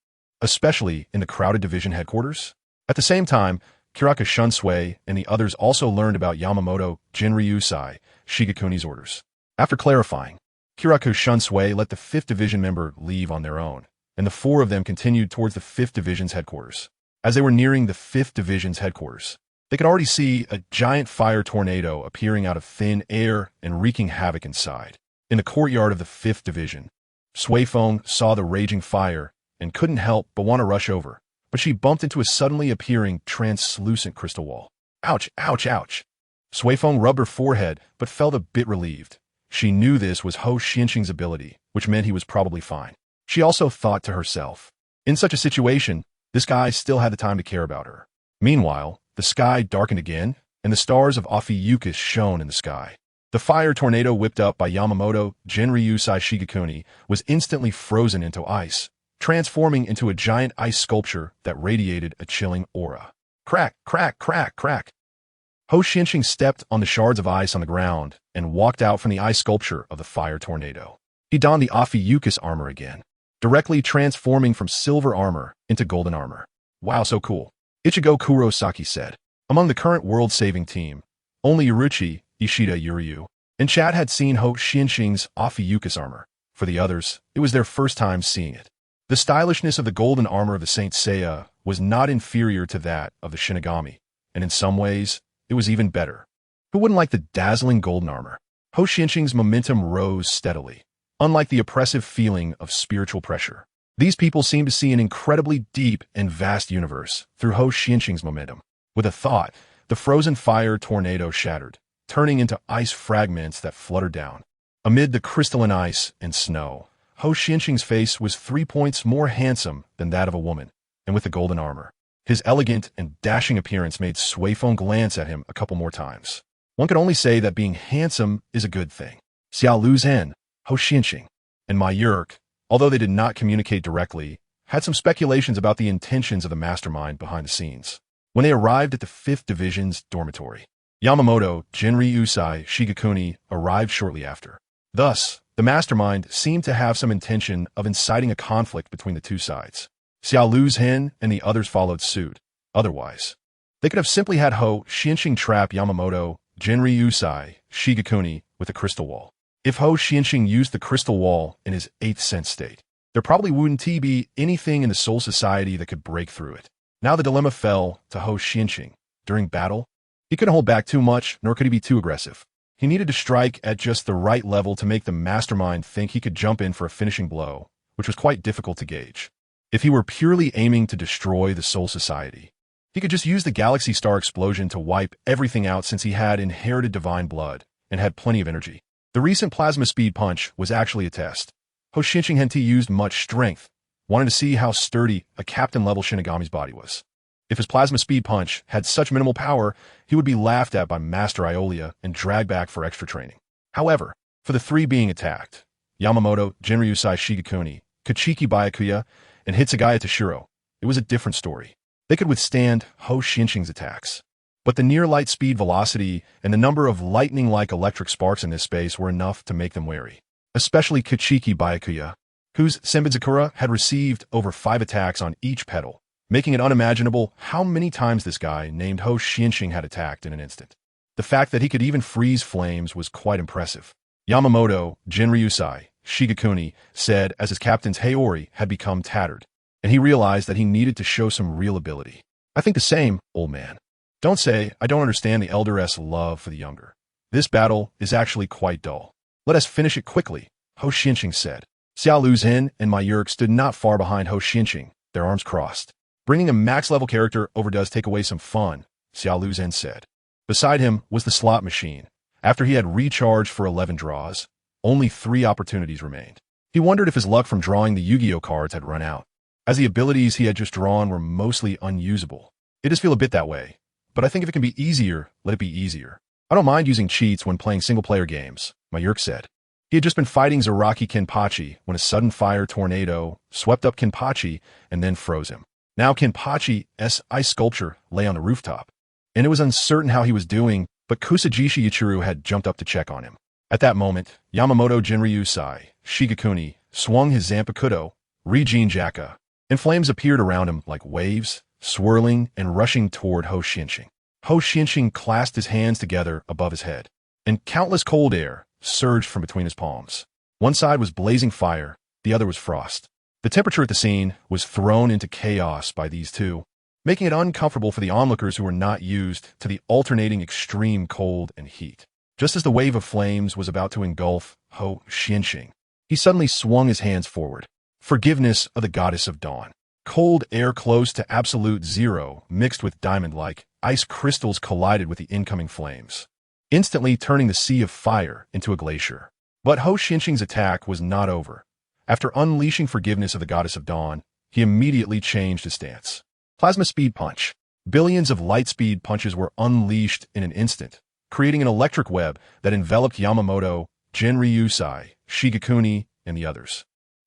especially in the crowded division headquarters? At the same time, Kiraku Shunsui and the others also learned about Yamamoto Jinryusai Shigekuni's orders. After clarifying, Kiraku Shunsui let the 5th Division member leave on their own, and the 4 of them continued towards the 5th Division's headquarters. As they were nearing the 5th Division's headquarters, they could already see a giant fire tornado appearing out of thin air and wreaking havoc inside. In the courtyard of the 5th Division, Sui Feng saw the raging fire and couldn't help but want to rush over, but she bumped into a suddenly appearing translucent crystal wall. Ouch, ouch, ouch. Sui Feng rubbed her forehead but felt a bit relieved. She knew this was Ho Xianxing's ability, which meant he was probably fine. She also thought to herself, in such a situation, this guy still had the time to care about her. Meanwhile, the sky darkened again, and the stars of Ophiuchus shone in the sky. The fire tornado whipped up by Yamamoto Jinryusai Shigekuni was instantly frozen into ice, transforming into a giant ice sculpture that radiated a chilling aura. Crack, crack, crack, crack. Ho Xianxing stepped on the shards of ice on the ground and walked out from the ice sculpture of the fire tornado. He donned the Ophiuchus armor again, directly transforming from silver armor into golden armor. Wow, so cool. Ichigo Kurosaki said. Among the current world-saving team, only Uruchi, Ishida Yuryu, and Chad had seen Ho Xianxing's Ophiuchus armor. For the others, it was their first time seeing it. The stylishness of the golden armor of the Saint Seiya was not inferior to that of the Shinigami, and in some ways, it was even better. Who wouldn't like the dazzling golden armor? Ho Xianxing's momentum rose steadily, unlike the oppressive feeling of spiritual pressure. These people seemed to see an incredibly deep and vast universe through Ho Xianxing's momentum. With a thought, the frozen fire tornado shattered, turning into ice fragments that fluttered down. Amid the crystalline ice and snow, Ho Xianxing's face was 3 points more handsome than that of a woman, and with the golden armor. His elegant and dashing appearance made Suifeng glance at him a couple more times. One could only say that being handsome is a good thing. Xiao Luzhen, Ho Xianxing, and Ma Yurk, although they did not communicate directly, had some speculations about the intentions of the mastermind behind the scenes. When they arrived at the 5th Division's dormitory, Yamamoto, Jinryusai, Shigekuni arrived shortly after. Thus, the mastermind seemed to have some intention of inciting a conflict between the two sides. Xiao Luzhen and the others followed suit. Otherwise, they could have simply had Ho Xianxing trap Yamamoto, Jinryusai, Shigekuni with a crystal wall. If Ho Xianxing used the crystal wall in his 8th sense state, there probably wouldn't be anything in the Soul Society that could break through it. Now the dilemma fell to Ho Xianxing. During battle, he couldn't hold back too much, nor could he be too aggressive. He needed to strike at just the right level to make the mastermind think he could jump in for a finishing blow, which was quite difficult to gauge. If he were purely aiming to destroy the Soul Society, he could just use the Galaxy Star explosion to wipe everything out since he had inherited divine blood and had plenty of energy. The recent plasma speed punch was actually a test. Ho Xianxing Henti used much strength, wanting to see how sturdy a captain-level Shinigami's body was. If his plasma speed punch had such minimal power, he would be laughed at by Master Iolia and dragged back for extra training. However, for the three being attacked, Yamamoto, Jinryusai Shigekuni, Kachiki Byakuya, and Hitsugaya Toshiro, it was a different story. They could withstand Ho Xianxing's attacks. But the near light speed velocity and the number of lightning-like electric sparks in this space were enough to make them wary. Especially Kachiki Byakuya, whose Senbenzakura had received over 5 attacks on each petal, making it unimaginable how many times this guy named Ho Xianxing had attacked in an instant. The fact that he could even freeze flames was quite impressive. Yamamoto, Jinryusai, Shigekuni said as his captain's Haori had become tattered, and he realized that he needed to show some real ability. I think the same, old man. Don't say I don't understand the elder's love for the younger. This battle is actually quite dull. Let us finish it quickly, Ho Xianxing said. Xiao Luzhen and Ma Yurk stood not far behind Ho Xianxing, their arms crossed. Bringing a max-level character over does take away some fun, Xiao Luzhen said. Beside him was the slot machine. After he had recharged for 11 draws, only 3 opportunities remained. He wondered if his luck from drawing the Yu-Gi-Oh cards had run out, as the abilities he had just drawn were mostly unusable. It does feel a bit that way, but I think if it can be easier, let it be easier. I don't mind using cheats when playing single-player games, Ma Yurk said. He had just been fighting Zaraki Kenpachi when a sudden fire tornado swept up Kenpachi and then froze him. Now Kenpachi's ice sculpture lay on the rooftop, and it was uncertain how he was doing, but Kusajishi Ichiro had jumped up to check on him. At that moment, Yamamoto Jinryusai, Shigekuni, swung his Zanpakuto, Rijin Jaka, and flames appeared around him like waves, swirling and rushing toward Ho Xianxing. Ho Xianxing clasped his hands together above his head, and countless cold air surged from between his palms. One side was blazing fire, the other was frost. The temperature at the scene was thrown into chaos by these two, making it uncomfortable for the onlookers who were not used to the alternating extreme cold and heat. Just as the wave of flames was about to engulf Ho Xianxing, he suddenly swung his hands forward. Forgiveness of the goddess of dawn. Cold air close to absolute zero mixed with diamond-like ice crystals collided with the incoming flames, instantly turning the sea of fire into a glacier. But Ho Xianxing's attack was not over. After unleashing forgiveness of the goddess of dawn, he immediately changed his stance. Plasma speed punch. Billions of light speed punches were unleashed in an instant, creating an electric web that enveloped Yamamoto, Jinryusai, Shigekuni, and the others.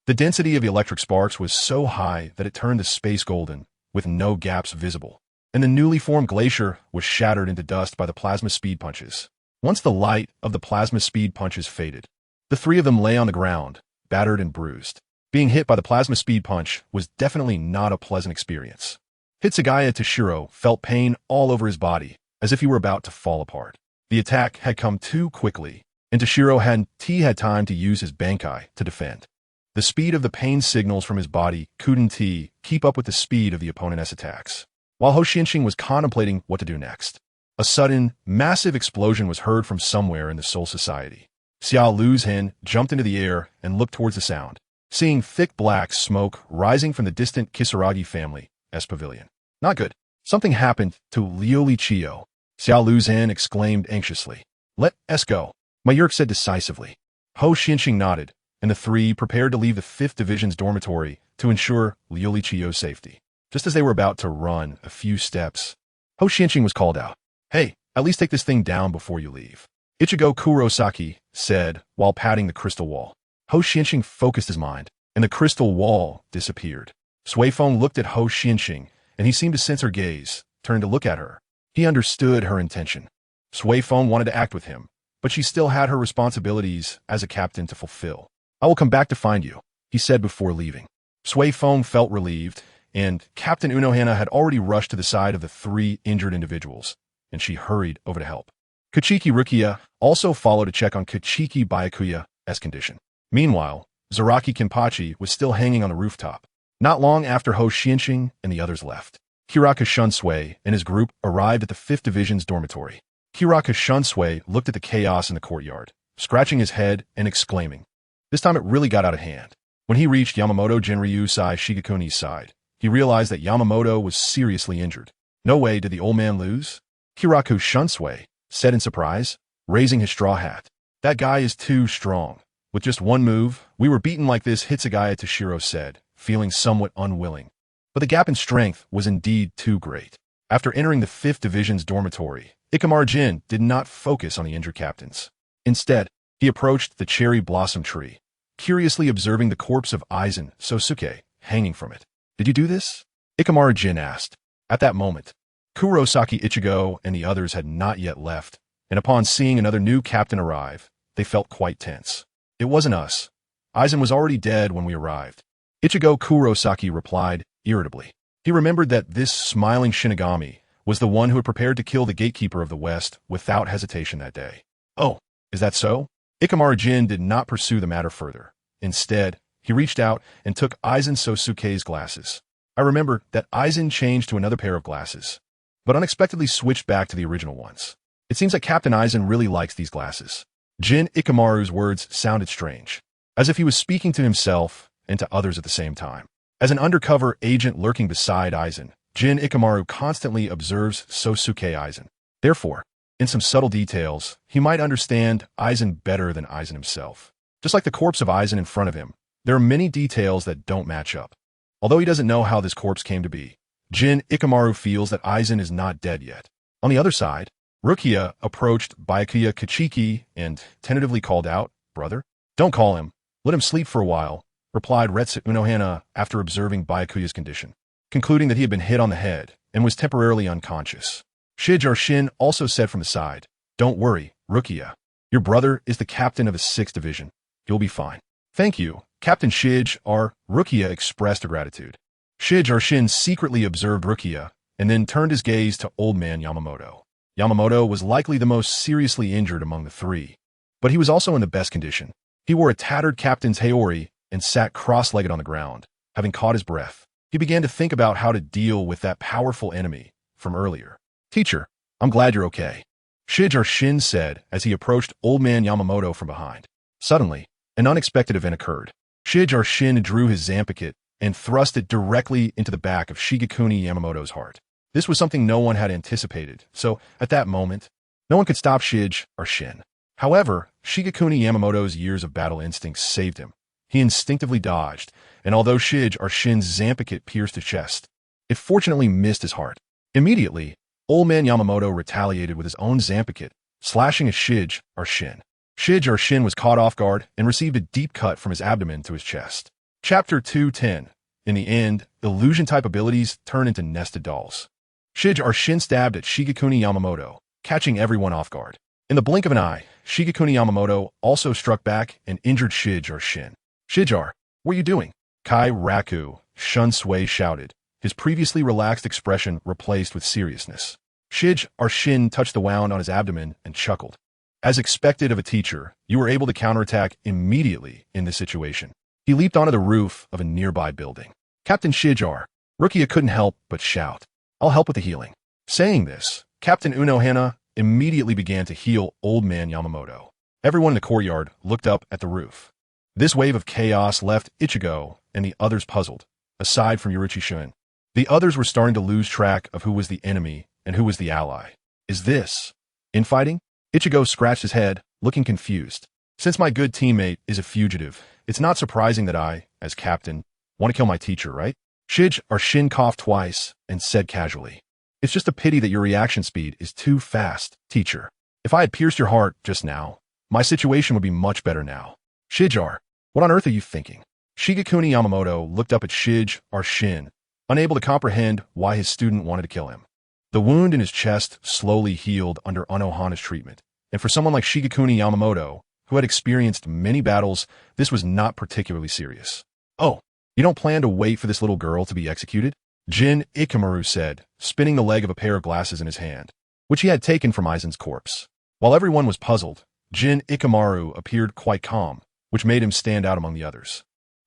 The density of the electric sparks was so high that it turned the space golden, with no gaps visible, and the newly formed glacier was shattered into dust by the plasma speed punches. Once the light of the plasma speed punches faded, the 3 of them lay on the ground, battered and bruised. Being hit by the plasma speed punch was definitely not a pleasant experience. Hitsugaya Toshiro felt pain all over his body, as if he were about to fall apart. The attack had come too quickly, and Toshiro had time to use his Bankai to defend. The speed of the pain signals from his body couldn't keep up with the speed of the opponent's attacks. While Hou Xianqing was contemplating what to do next, a sudden, massive explosion was heard from somewhere in the Soul Society. Xiao Lu's Hen jumped into the air and looked towards the sound, seeing thick black smoke rising from the distant Kisaragi family's pavilion. Not good. Something happened to Liu Lichio. Xiao Lu's Hen exclaimed anxiously. Let us go, Mayurk said decisively. Hou Xianqing nodded, and the three prepared to leave the 5th Division's dormitory to ensure Liu Lichio's safety. Just as they were about to run a few steps, Hou Xianqing was called out. Hey, at least take this thing down before you leave, Ichigo Kurosaki said while patting the crystal wall. Hou Xianqing focused his mind, and the crystal wall disappeared. Sui Feng looked at Hou Xianqing, and he seemed to sense her gaze, turned to look at her. He understood her intention. Sui Feng wanted to act with him, but she still had her responsibilities as a captain to fulfill. I will come back to find you, he said before leaving. Sui Feng felt relieved, and Captain Unohana had already rushed to the side of the 3 injured individuals, and she hurried over to help. Kachiki Rukia also followed to check on Kachiki Byakuya's condition. Meanwhile, Zaraki Kenpachi was still hanging on the rooftop. Not long after Hou Xianqing and the others left, Hiraka Shunsui and his group arrived at the 5th Division's dormitory. Hiraka Shunsui looked at the chaos in the courtyard, scratching his head and exclaiming. This time it really got out of hand. When he reached Yamamoto Jinryu Sai Shigekuni's side, he realized that Yamamoto was seriously injured. No way did the old man lose? Hiraka Shunsui said in surprise, raising his straw hat. That guy is too strong. With just one move, we were beaten like this, Hitsugaya Toshiro said, feeling somewhat unwilling. But the gap in strength was indeed too great. After entering the 5th Division's dormitory, Ikamaru Jin did not focus on the injured captains. Instead, he approached the cherry blossom tree, curiously observing the corpse of Aizen Sosuke hanging from it. Did you do this? Ikamaru Jin asked. At that moment, Kurosaki Ichigo and the others had not yet left, and upon seeing another new captain arrive, they felt quite tense. It wasn't us. Aizen was already dead when we arrived. Ichigo Kurosaki replied irritably. He remembered that this smiling Shinigami was the one who had prepared to kill the gatekeeper of the West without hesitation that day. Oh, is that so? Ikamaru Jin did not pursue the matter further. Instead, he reached out and took Aizen Sosuke's glasses. I remember that Aizen changed to another pair of glasses, but unexpectedly switched back to the original ones. It seems like Captain Aizen really likes these glasses. Jin Ikamaru's words sounded strange, as if he was speaking to himself and to others at the same time. As an undercover agent lurking beside Aizen, Jin Ikamaru constantly observes Sosuke Aizen. Therefore, in some subtle details, he might understand Aizen better than Aizen himself. Just like the corpse of Aizen in front of him, there are many details that don't match up. Although he doesn't know how this corpse came to be, Jin Ikamaru feels that Aizen is not dead yet. On the other side, Rukia approached Byakuya Kachiki and tentatively called out, Brother? Don't call him. Let him sleep for a while, replied Retsu Unohana after observing Byakuya's condition, concluding that he had been hit on the head and was temporarily unconscious. Shijar Shin also said from the side, Don't worry, Rukia. Your brother is the captain of the 6th Division. You'll be fine. Thank you, Captain Shijar. Rukia expressed her gratitude. Shijar Shin secretly observed Rukia and then turned his gaze to Old Man Yamamoto. Yamamoto was likely the most seriously injured among the 3, but he was also in the best condition. He wore a tattered captain's haori and sat cross-legged on the ground, having caught his breath. He began to think about how to deal with that powerful enemy from earlier. Teacher, I'm glad you're okay, Shijar Shin said as he approached Old Man Yamamoto from behind. Suddenly, an unexpected event occurred. Shijar Shin drew his Zanpakuto and thrust it directly into the back of Shigekuni Yamamoto's heart. This was something no one had anticipated, so at that moment, no one could stop Shijar Shin. However, Shigekuni Yamamoto's years of battle instincts saved him. He instinctively dodged, and although Shijar Shin's Zanpakuto pierced his chest, it fortunately missed his heart. Immediately, Old Man Yamamoto retaliated with his own Zanpakuto, slashing at Shijar Shin. Shijar Shin was caught off guard and received a deep cut from his abdomen to his chest. Chapter 210. In the end, illusion-type abilities turn into nested dolls. Shijar Shin stabbed at Shigekuni Yamamoto, catching everyone off guard. In the blink of an eye, Shigekuni Yamamoto also struck back and injured Shijar Shin. Shijar, what are you doing? Kai Raku, Shun Sui shouted, his previously relaxed expression replaced with seriousness. Shin touched the wound on his abdomen and chuckled. As expected of a teacher, you were able to counterattack immediately in this situation. He leaped onto the roof of a nearby building. Captain Shijar, Rukia couldn't help but shout, I'll help with the healing. Saying this, Captain Unohana immediately began to heal Old Man Yamamoto. Everyone in the courtyard looked up at the roof. This wave of chaos left Ichigo and the others puzzled, aside from Yorichi Shun. The others were starting to lose track of who was the enemy and who was the ally. Is this infighting? Ichigo scratched his head, looking confused. Since my good teammate is a fugitive, it's not surprising that I, as captain, want to kill my teacher, right? Shin coughed twice and said casually, It's just a pity that your reaction speed is too fast, teacher. If I had pierced your heart just now, my situation would be much better now. Shijar, what on earth are you thinking? Shigekuni Yamamoto looked up at Shin, unable to comprehend why his student wanted to kill him. The wound in his chest slowly healed under Unohana's treatment, and for someone like Shigekuni Yamamoto, who had experienced many battles, this was not particularly serious. Oh, you don't plan to wait for this little girl to be executed? Jin Ikamaru said, spinning the leg of a pair of glasses in his hand, which he had taken from Aizen's corpse. While everyone was puzzled, Jin Ikamaru appeared quite calm, which made him stand out among the others.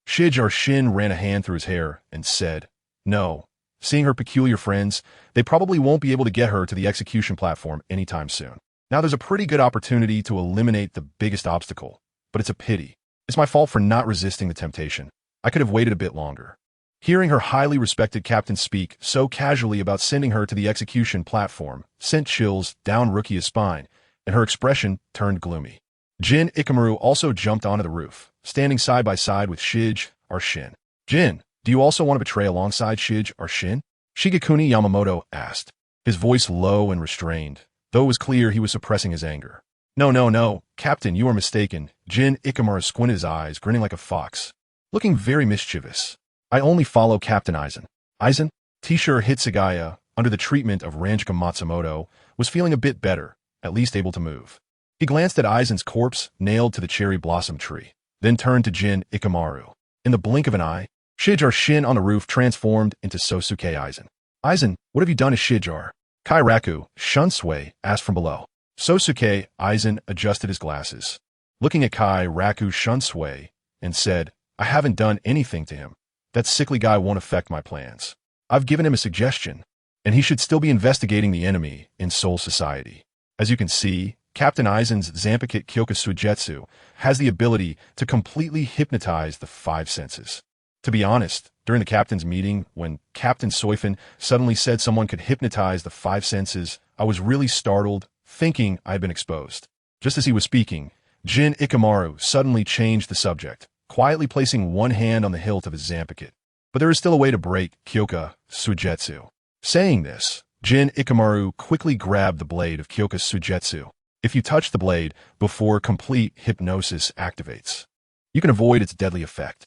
Shin ran a hand through his hair and said, No, seeing her peculiar friends, they probably won't be able to get her to the execution platform anytime soon. Now there's a pretty good opportunity to eliminate the biggest obstacle, but it's a pity. It's my fault for not resisting the temptation. I could have waited a bit longer. Hearing her highly respected captain speak so casually about sending her to the execution platform sent chills down Rukia's spine, and her expression turned gloomy. Jin Ikamaru also jumped onto the roof, standing side by side with Shin. Jin, do you also want to betray alongside Shin? Shigekuni Yamamoto asked, his voice low and restrained, though it was clear he was suppressing his anger. No, Captain, you are mistaken. Jin Ikamaru squinted his eyes, grinning like a fox, looking very mischievous. I only follow Captain Aizen. Aizen? T-shirt Hitsugaya, under the treatment of Ranjika Matsumoto, was feeling a bit better, at least able to move. He glanced at Aizen's corpse nailed to the cherry blossom tree, then turned to Jin Ikamaru. In the blink of an eye, Shin on the roof transformed into Sosuke Aizen. Aizen, what have you done to Shijar? Kai Raku, Shun Sui, asked from below. Sosuke Aizen adjusted his glasses, looking at Kai Raku Shun Sui, and said, I haven't done anything to him. That sickly guy won't affect my plans. I've given him a suggestion, and he should still be investigating the enemy in Soul Society. As you can see, Captain Aizen's Zanpakuto Kyoka Suigetsu has the ability to completely hypnotize the five senses. To be honest, during the captain's meeting, when Captain Soifin suddenly said someone could hypnotize the five senses, I was really startled, thinking I had been exposed. Just as he was speaking, Jin Ikamaru suddenly changed the subject, quietly placing one hand on the hilt of his Zanpakuto. But there is still a way to break Kyoka Suigetsu. Saying this, Jin Ikamaru quickly grabbed the blade of Kyoka Suigetsu. If you touch the blade before complete hypnosis activates, you can avoid its deadly effect.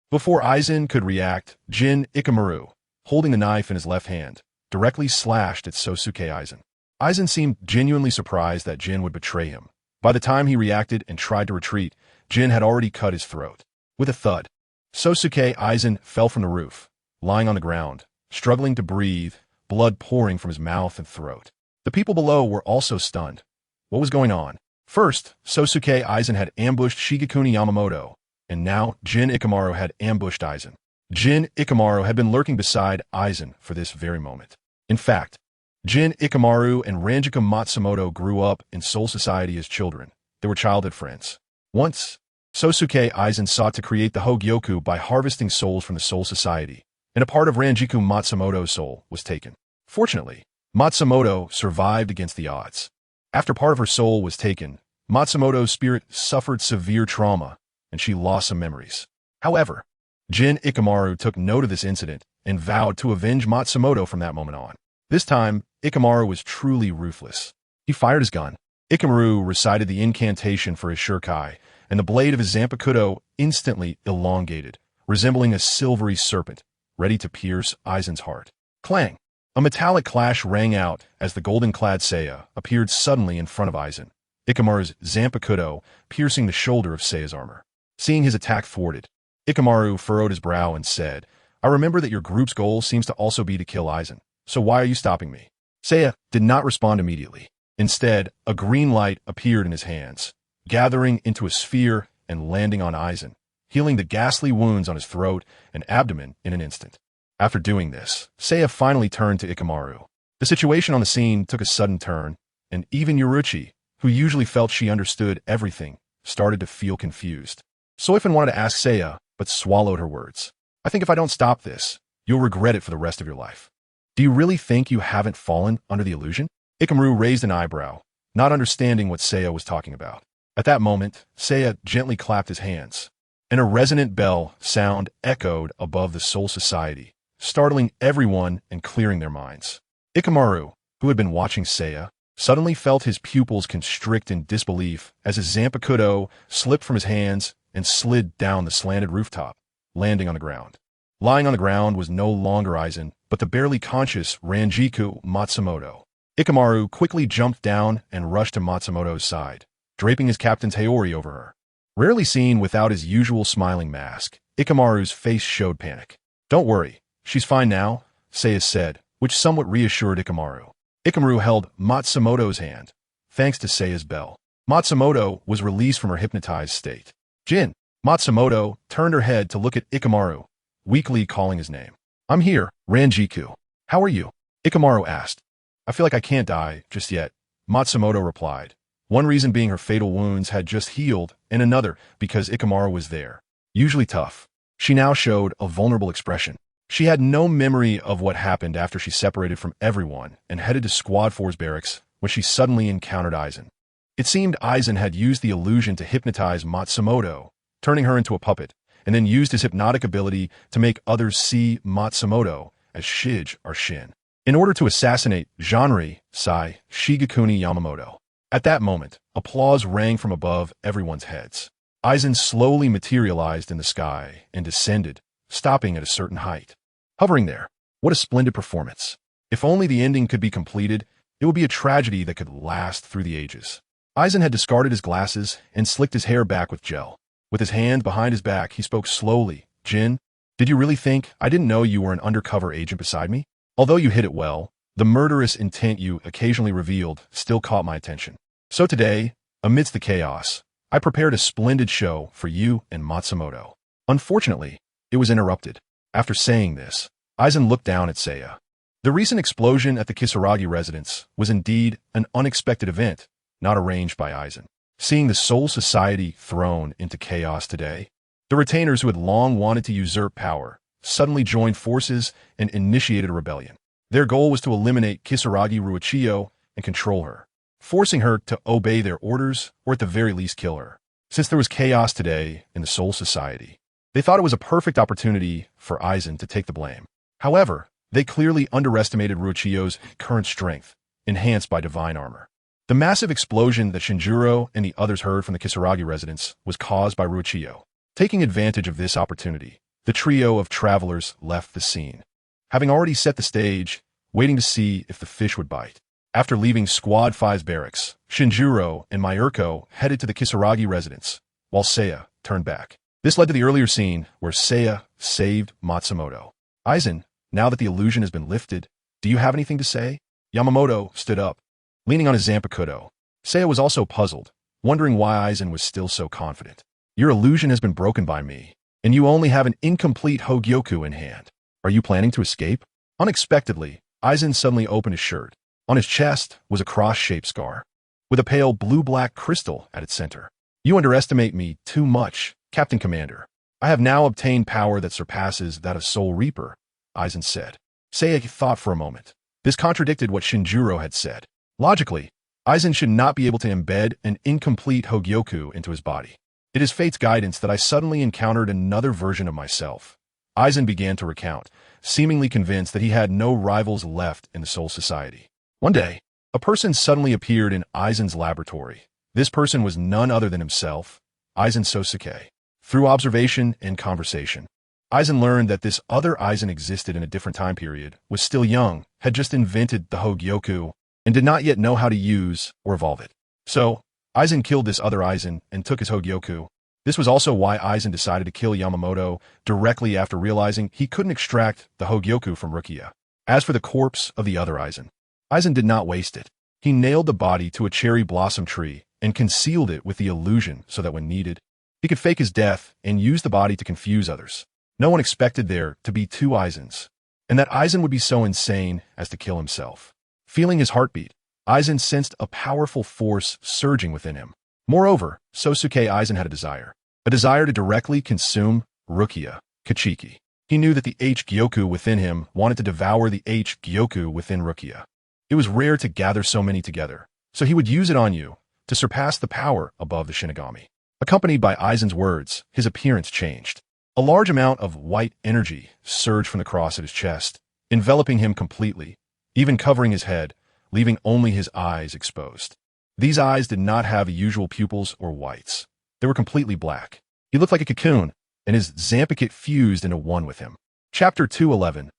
Before Aizen could react, Jin Ikamaru, holding the knife in his left hand, directly slashed at Sosuke Aizen. Aizen seemed genuinely surprised that Jin would betray him. By the time he reacted and tried to retreat, Jin had already cut his throat. With a thud, Sosuke Aizen fell from the roof, lying on the ground, struggling to breathe, blood pouring from his mouth and throat. The people below were also stunned. What was going on? First, Sosuke Aizen had ambushed Shigekuni Yamamoto, and now Jin Ikamaru had ambushed Aizen. Jin Ikamaru had been lurking beside Aizen for this very moment. In fact, Jin Ikamaru and Ranjika Matsumoto grew up in Soul Society as children. They were childhood friends. Once, Sosuke Aizen sought to create the Hogyoku by harvesting souls from the Soul Society, and a part of Ranjika Matsumoto's soul was taken. Fortunately, Matsumoto survived against the odds. After part of her soul was taken, Matsumoto's spirit suffered severe trauma, and she lost some memories. However, Jin Ikamaru took note of this incident and vowed to avenge Matsumoto from that moment on. This time, Ikamaru was truly ruthless. He fired his gun. Ikamaru recited the incantation for his Shurikai, and the blade of his Zanpakuto instantly elongated, resembling a silvery serpent, ready to pierce Aizen's heart. Clang! A metallic clash rang out as the golden-clad Seiya appeared suddenly in front of Aizen, Ikamaru's Zanpakuto piercing the shoulder of Seiya's armor. Seeing his attack thwarted, Ikamaru furrowed his brow and said, I remember that your group's goal seems to also be to kill Aizen, so why are you stopping me? Seiya did not respond immediately. Instead, a green light appeared in his hands, gathering into a sphere and landing on Aizen, healing the ghastly wounds on his throat and abdomen in an instant. After doing this, Seiya finally turned to Ikamaru. The situation on the scene took a sudden turn, and even Yoruichi, who usually felt she understood everything, started to feel confused. Soifun wanted to ask Seiya, but swallowed her words. I think if I don't stop this, you'll regret it for the rest of your life. Do you really think you haven't fallen under the illusion? Ikamaru raised an eyebrow, not understanding what Seiya was talking about. At that moment, Seiya gently clapped his hands, and a resonant bell sound echoed above the Soul Society, startling everyone and clearing their minds. Ikamaru, who had been watching Seiya, suddenly felt his pupils constrict in disbelief as his Zanpakuto slipped from his hands and slid down the slanted rooftop, landing on the ground. Lying on the ground was no longer Aizen, but the barely conscious Ranjiku Matsumoto. Ikamaru quickly jumped down and rushed to Matsumoto's side, draping his captain's Haori over her. Rarely seen without his usual smiling mask, Ikamaru's face showed panic. Don't worry, she's fine now, Seiya said, which somewhat reassured Ikamaru. Ikamaru held Matsumoto's hand, thanks to Seiya's bell. Matsumoto was released from her hypnotized state. Jin. Matsumoto turned her head to look at Ikamaru, weakly calling his name. I'm here, Ranjiku. How are you? Ikamaru asked. I feel like I can't die just yet, Matsumoto replied. One reason being her fatal wounds had just healed, and another because Ikamaru was there. Usually tough. She now showed a vulnerable expression. She had no memory of what happened after she separated from everyone and headed to Squad 4's barracks when she suddenly encountered Aizen. It seemed Aizen had used the illusion to hypnotize Matsumoto, turning her into a puppet, and then used his hypnotic ability to make others see Matsumoto as Shige or Shin, in order to assassinate Janri Sai Shigekuni Yamamoto. At that moment, applause rang from above everyone's heads. Aizen slowly materialized in the sky and descended, stopping at a certain height. Hovering there, what a splendid performance. If only the ending could be completed, it would be a tragedy that could last through the ages. Aizen had discarded his glasses and slicked his hair back with gel. With his hand behind his back, he spoke slowly. Jin, did you really think I didn't know you were an undercover agent beside me? Although you hid it well, the murderous intent you occasionally revealed still caught my attention. So today, amidst the chaos, I prepared a splendid show for you and Matsumoto. Unfortunately, it was interrupted. After saying this, Aizen looked down at Seiya. The recent explosion at the Kisaragi residence was indeed an unexpected event, not arranged by Aizen. Seeing the Soul Society thrown into chaos today, the retainers who had long wanted to usurp power suddenly joined forces and initiated a rebellion. Their goal was to eliminate Kisaragi Ruichio and control her, forcing her to obey their orders or at the very least kill her. Since there was chaos today in the Soul Society, they thought it was a perfect opportunity for Aizen to take the blame. However, they clearly underestimated Ruichio's current strength, enhanced by divine armor. The massive explosion that Shinjuro and the others heard from the Kisaragi residence was caused by Ruichio. Taking advantage of this opportunity, the trio of travelers left the scene, having already set the stage, waiting to see if the fish would bite. After leaving Squad 5's barracks, Shinjuro and Mayurko headed to the Kisaragi residence, while Seiya turned back. This led to the earlier scene where Seiya saved Matsumoto. Aizen, now that the illusion has been lifted, do you have anything to say? Yamamoto stood up, leaning on his Zanpakuto. Seiya was also puzzled, wondering why Aizen was still so confident. Your illusion has been broken by me, and you only have an incomplete Hogyoku in hand. Are you planning to escape? Unexpectedly, Aizen suddenly opened his shirt. On his chest was a cross-shaped scar, with a pale blue-black crystal at its center. You underestimate me too much, Captain Commander. I have now obtained power that surpasses that of Soul Reaper, Aizen said. Seiya thought for a moment. This contradicted what Shinjuro had said. Logically, Aizen should not be able to embed an incomplete Hogyoku into his body. It is fate's guidance that I suddenly encountered another version of myself. Aizen began to recount, seemingly convinced that he had no rivals left in the Soul Society. One day, a person suddenly appeared in Aizen's laboratory. This person was none other than himself, Aizen Sosuke. Through observation and conversation, Aizen learned that this other Aizen existed in a different time period, was still young, had just invented the Hogyoku, and did not yet know how to use or evolve it. So, Aizen killed this other Aizen and took his Hogyoku. This was also why Aizen decided to kill Yamamoto directly after realizing he couldn't extract the Hogyoku from Rukia. As for the corpse of the other Aizen did not waste it. He nailed the body to a cherry blossom tree and concealed it with the illusion so that when needed, he could fake his death and use the body to confuse others. No one expected there to be two Aizens, and that Aizen would be so insane as to kill himself. Feeling his heartbeat, Aizen sensed a powerful force surging within him. Moreover, Sosuke Aizen had a desire to directly consume Rukia, Kachiki. He knew that the H-Gyoku within him wanted to devour the H-Gyoku within Rukia. It was rare to gather so many together, so he would use it on you to surpass the power above the Shinigami. Accompanied by Aizen's words, his appearance changed. A large amount of white energy surged from the cross at his chest, enveloping him completely, even covering his head, leaving only his eyes exposed. These eyes did not have the usual pupils or whites. They were completely black. He looked like a cocoon, and his Zanpakuto fused into one with him. Chapter 211.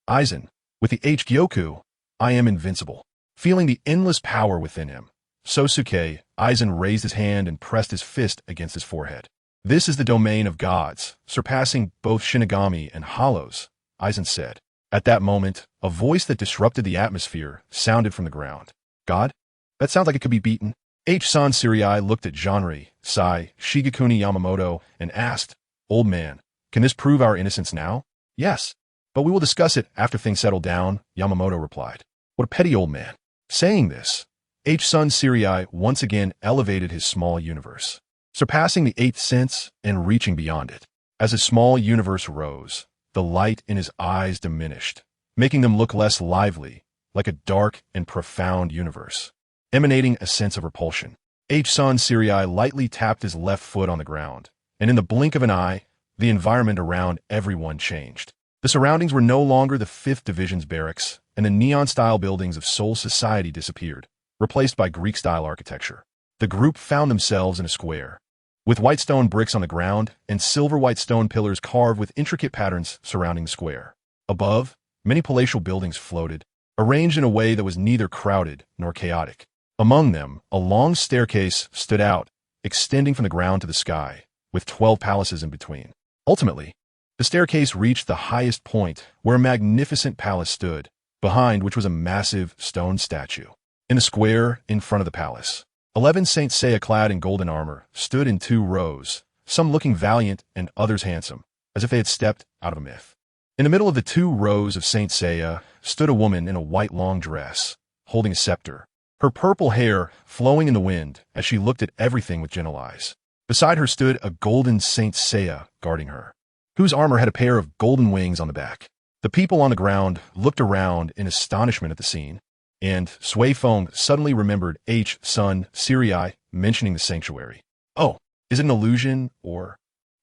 Aizen, with the H-Gyoku, I am invincible. Feeling the endless power within him, Sosuke Aizen raised his hand and pressed his fist against his forehead. This is the domain of gods, surpassing both Shinigami and Hollows, Aizen said. At that moment, a voice that disrupted the atmosphere sounded from the ground. God? That sounds like it could be beaten. H-san Sirai looked at Janri, Sai, Shigekuni Yamamoto, and asked, Old man, can this prove our innocence now? Yes, but we will discuss it after things settle down, Yamamoto replied. What a petty old man. Saying this, H-san Sirai once again elevated his small universe, surpassing the eighth sense and reaching beyond it. As his small universe rose, the light in his eyes diminished, making them look less lively, like a dark and profound universe, emanating a sense of repulsion. H-san Sirai lightly tapped his left foot on the ground, and in the blink of an eye, the environment around everyone changed. The surroundings were no longer the 5th Division's barracks, and the neon-style buildings of Seoul society disappeared, replaced by Greek-style architecture. The group found themselves in a square, with white stone bricks on the ground and silver-white stone pillars carved with intricate patterns surrounding the square. Above, many palatial buildings floated, arranged in a way that was neither crowded nor chaotic. Among them, a long staircase stood out, extending from the ground to the sky, with 12 palaces in between. Ultimately, the staircase reached the highest point, where a magnificent palace stood, behind which was a massive stone statue. In the square in front of the palace, 11 Saint Seiya clad in golden armor stood in 2 rows, some looking valiant and others handsome, as if they had stepped out of a myth. In the middle of the 2 rows of Saint Seiya stood a woman in a white long dress, holding a scepter, her purple hair flowing in the wind as she looked at everything with gentle eyes. Beside her stood a golden Saint Seiya guarding her, whose armor had a pair of golden wings on the back. The people on the ground looked around in astonishment at the scene, and Sui Feng suddenly remembered H-san Sirai mentioning the sanctuary. Oh, is it an illusion, or?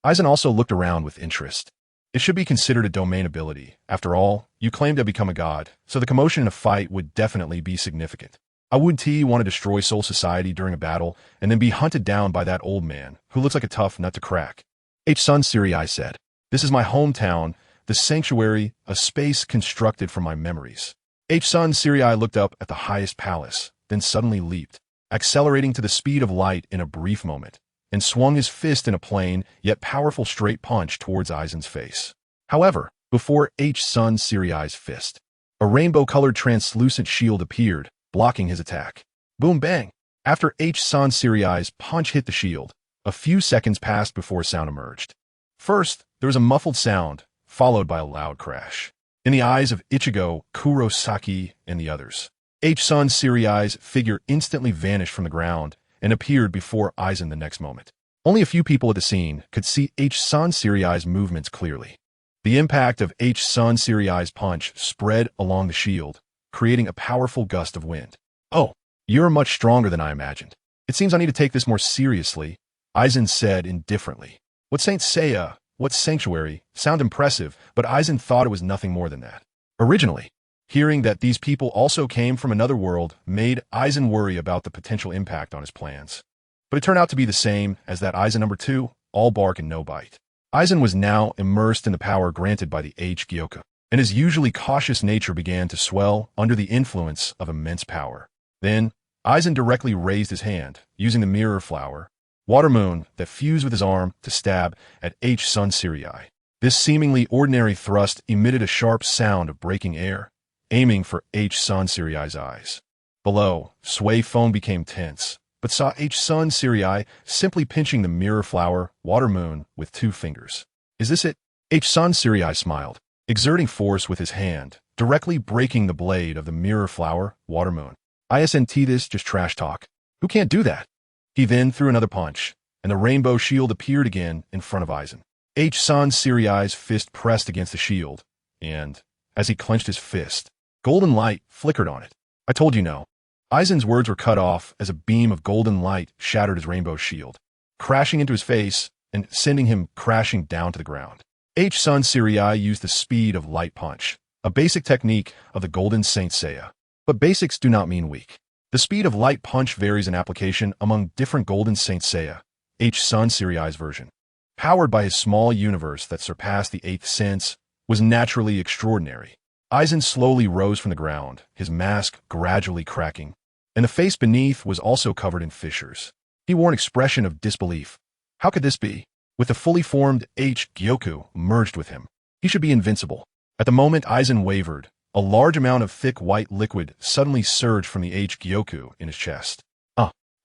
Aizen also looked around with interest. It should be considered a domain ability. After all, you claim to have become a god, so the commotion in a fight would definitely be significant. I wouldn't want to destroy Seoul society during a battle and then be hunted down by that old man, who looks like a tough nut to crack. H-san Sirai said, This is my hometown, the sanctuary, a space constructed from my memories. H-san Sirai looked up at the highest palace, then suddenly leaped, accelerating to the speed of light in a brief moment, and swung his fist in a plain yet powerful straight punch towards Aizen's face. However, before H-san Sirai's fist, a rainbow-colored translucent shield appeared, blocking his attack. Boom bang! After H-san Sirai's punch hit the shield, a few seconds passed before sound emerged. First, there was a muffled sound, followed by a loud crash. In the eyes of Ichigo, Kurosaki, and the others, H-san Sirai's figure instantly vanished from the ground and appeared before Aizen the next moment. Only a few people at the scene could see H-san Sirai's movements clearly. The impact of H-san Sirai's punch spread along the shield, creating a powerful gust of wind. Oh, you're much stronger than I imagined. It seems I need to take this more seriously, Aizen said indifferently. What Saint Seiya, what sanctuary, sound impressive, but Aizen thought it was nothing more than that. Originally, hearing that these people also came from another world made Aizen worry about the potential impact on his plans. But it turned out to be the same as that Aizen number 2, all bark and no bite. Aizen was now immersed in the power granted by the H-Gyoku, and his usually cautious nature began to swell under the influence of immense power. Then, Aizen directly raised his hand, using the mirror flower, water moon that fused with his arm to stab at H. Sun Sirii. This seemingly ordinary thrust emitted a sharp sound of breaking air, aiming for H. Sun Sirii's eyes. Below, Sui Feng became tense, but saw H. Sun Sirii simply pinching the mirror flower, water moon, with 2 fingers. Is this it? H. Sun Sirii smiled, exerting force with his hand, directly breaking the blade of the mirror flower, water moon. Isn't this just trash talk? Who can't do that? He then threw another punch, and the rainbow shield appeared again in front of Aizen. H. Sun Sirii's fist pressed against the shield, and, as he clenched his fist, golden light flickered on it. I told you no. Aizen's words were cut off as a beam of golden light shattered his rainbow shield, crashing into his face and sending him crashing down to the ground. H. Sun Sirii used the speed of light punch, a basic technique of the Golden Saint Seiya. But basics do not mean weak. The speed of light punch varies in application among different Golden Saint Seiya, H. Sun Sirii's version, powered by his small universe that surpassed the 8th sense, was naturally extraordinary. Aizen slowly rose from the ground, his mask gradually cracking, and the face beneath was also covered in fissures. He wore an expression of disbelief. How could this be? With the fully formed H. Gyoku merged with him, he should be invincible. At the moment Aizen wavered, a large amount of thick white liquid suddenly surged from the H. Gyoku in his chest.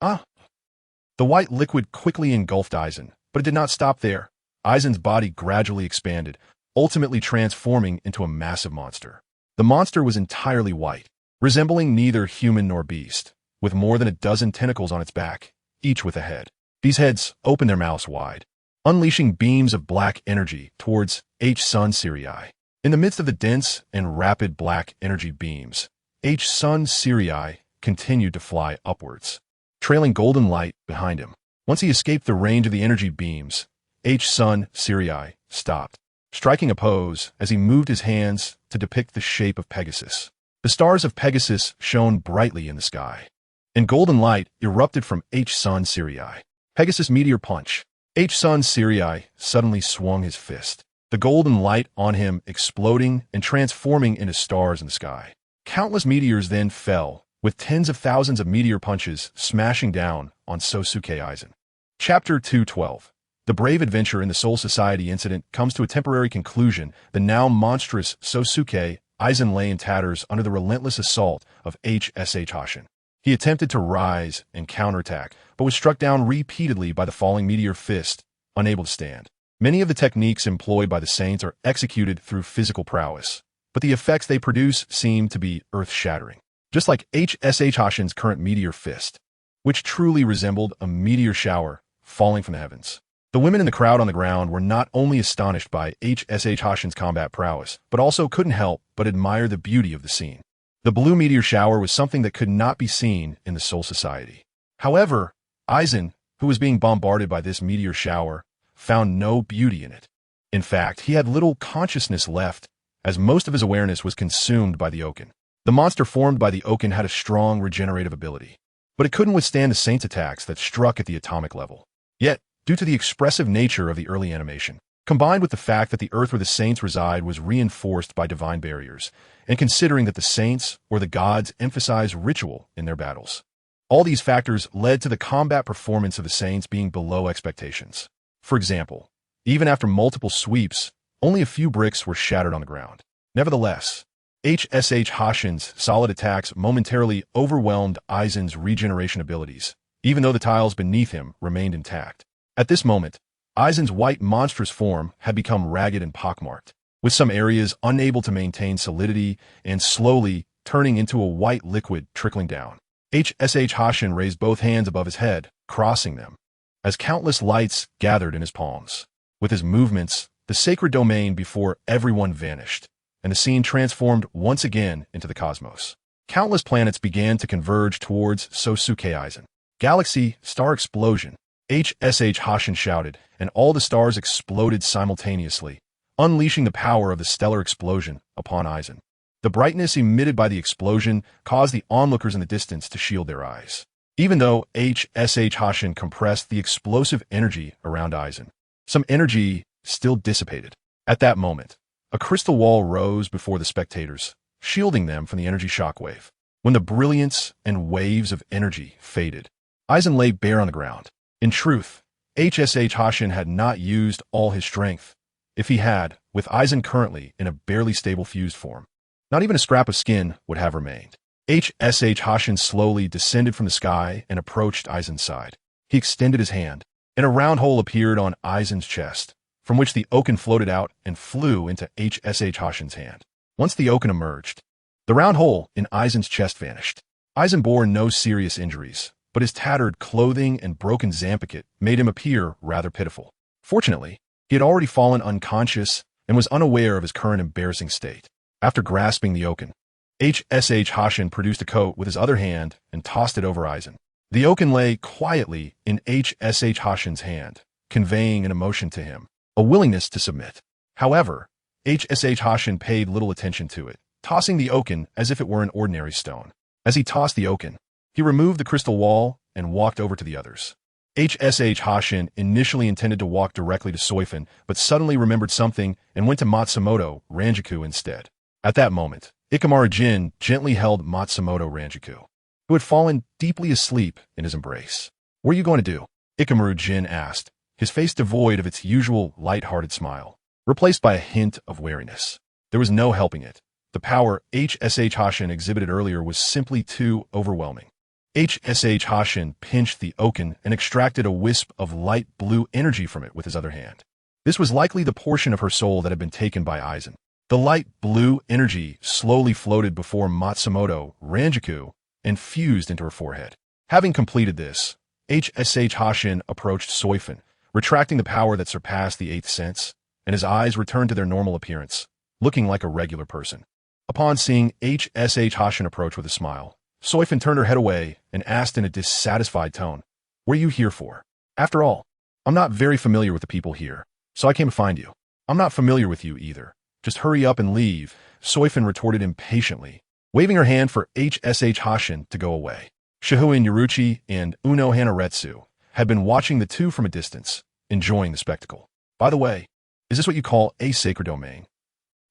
The white liquid quickly engulfed Aizen, but it did not stop there. Aizen's body gradually expanded, ultimately transforming into a massive monster. The monster was entirely white, resembling neither human nor beast, with more than a dozen tentacles on its back, each with a head. These heads opened their mouths wide, unleashing beams of black energy towards H. Sun Sirii. In the midst of the dense and rapid black energy beams, H. Sun Sirii continued to fly upwards, trailing golden light behind him. Once he escaped the range of the energy beams, H. Sun Sirii stopped, striking a pose as he moved his hands to depict the shape of Pegasus. The stars of Pegasus shone brightly in the sky, and golden light erupted from H. Sun Sirii. Pegasus Meteor Punch. H. Sun Sirii suddenly swung his fist, the golden light on him exploding and transforming into stars in the sky. Countless meteors then fell, with tens of thousands of meteor punches smashing down on Sosuke Aizen. Chapter 212. The brave adventure in the Soul Society incident comes to a temporary conclusion. The now monstrous Sosuke Aizen lay in tatters under the relentless assault of H.S.H. Hashin. He attempted to rise and counterattack, but was struck down repeatedly by the falling meteor fist, unable to stand. Many of the techniques employed by the Saints are executed through physical prowess, but the effects they produce seem to be earth-shattering. Just like H.S.H. Hashin's current meteor fist, which truly resembled a meteor shower falling from the heavens. The women in the crowd on the ground were not only astonished by H.S.H. Hashin's combat prowess, but also couldn't help but admire the beauty of the scene. The blue meteor shower was something that could not be seen in the Soul Society. However, Aizen, who was being bombarded by this meteor shower, found no beauty in it. In fact, he had little consciousness left, as most of his awareness was consumed by the Oken. The monster formed by the Oken had a strong regenerative ability, but it couldn't withstand the Saints' attacks that struck at the atomic level. Yet, due to the expressive nature of the early animation, combined with the fact that the Earth where the Saints reside was reinforced by divine barriers, and considering that the Saints or the gods emphasize ritual in their battles, all these factors led to the combat performance of the Saints being below expectations. For example, even after multiple sweeps, only a few bricks were shattered on the ground. Nevertheless, H.S.H. Hashin's solid attacks momentarily overwhelmed Aizen's regeneration abilities, even though the tiles beneath him remained intact. At this moment, Aizen's white monstrous form had become ragged and pockmarked, with some areas unable to maintain solidity and slowly turning into a white liquid trickling down. H.S.H. Hashin raised both hands above his head, crossing them, as countless lights gathered in his palms. With his movements, the sacred domain before everyone vanished, and the scene transformed once again into the cosmos. Countless planets began to converge towards Sosuke Aizen. Galaxy, star explosion, H.S.H. Hashin shouted, and all the stars exploded simultaneously, unleashing the power of the stellar explosion upon Aizen. The brightness emitted by the explosion caused the onlookers in the distance to shield their eyes. Even though H.S.H. Hashin compressed the explosive energy around Aizen, some energy still dissipated. At that moment, a crystal wall rose before the spectators, shielding them from the energy shockwave. When the brilliance and waves of energy faded, Aizen lay bare on the ground, In truth, HSH Hashin had not used all his strength. If he had, with Aizen currently in a barely stable fused form, not even a scrap of skin would have remained. HSH Hashin slowly descended from the sky and approached Aizen's side. He extended his hand, and a round hole appeared on Aizen's chest, from which the oaken floated out and flew into HSH Hashin's hand. Once the oaken emerged, the round hole in Aizen's chest vanished. Aizen bore no serious injuries, but his tattered clothing and broken Zampiket made him appear rather pitiful. Fortunately, he had already fallen unconscious and was unaware of his current embarrassing state. After grasping the oaken, HSH Hashin produced a coat with his other hand and tossed it over Aizen. The oaken lay quietly in HSH Hashin's hand, conveying an emotion to him, a willingness to submit. However, HSH Hashin paid little attention to it, tossing the oaken as if it were an ordinary stone. As he tossed the oaken, he removed the crystal wall and walked over to the others. HSH Hashin initially intended to walk directly to Soifun, but suddenly remembered something and went to Matsumoto Ranjaku instead. At that moment, Ikamaru Jin gently held Matsumoto Ranjaku, who had fallen deeply asleep in his embrace. "What are you going to do?" Ikamaru Jin asked, his face devoid of its usual light-hearted smile, replaced by a hint of wariness. There was no helping it. The power HSH Hashin exhibited earlier was simply too overwhelming. HSH Hashin pinched the oaken and extracted a wisp of light blue energy from it with his other hand. This was likely the portion of her soul that had been taken by Aizen. The light blue energy slowly floated before Matsumoto Ranjaku and fused into her forehead. Having completed this, HSH Hashin approached Soifun, retracting the power that surpassed the eighth sense, and his eyes returned to their normal appearance, looking like a regular person. Upon seeing HSH Hashin approach with a smile, Soifun turned her head away and asked in a dissatisfied tone, "What are you here for? After all, I'm not very familiar with the people here, so I came to find you." "I'm not familiar with you either. Just hurry up and leave," Soifun retorted impatiently, waving her hand for HSH Hashin to go away. Shihuin Yoruchi and Uno Hanaretsu had been watching the two from a distance, enjoying the spectacle. "By the way, is this what you call a sacred domain?"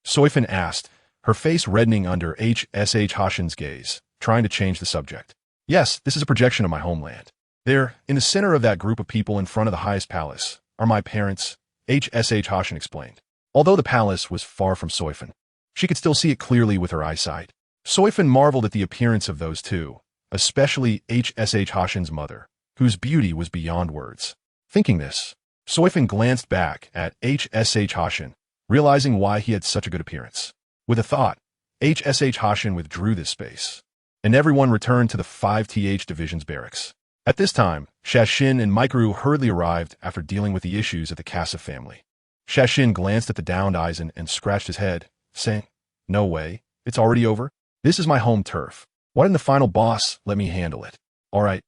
Soifun asked, her face reddening under HSH Hashin's gaze, trying to change the subject. "Yes, this is a projection of my homeland. There, in the center of that group of people in front of the highest palace, are my parents," HSH Hashin explained. Although the palace was far from Soifun, she could still see it clearly with her eyesight. Soifun marveled at the appearance of those two, especially HSH Hashin's mother, whose beauty was beyond words. Thinking this, Soifun glanced back at HSH Hashin, realizing why he had such a good appearance. With a thought, HSH Hashin withdrew this space, and everyone returned to the 5th Division's barracks. At this time, Shashin and Mikaru hurriedly arrived after dealing with the issues at the Kasa family. Shashin glanced at the downed Aizen and scratched his head, saying, "No way, it's already over? This is my home turf. Why didn't the final boss let me handle it?" All right,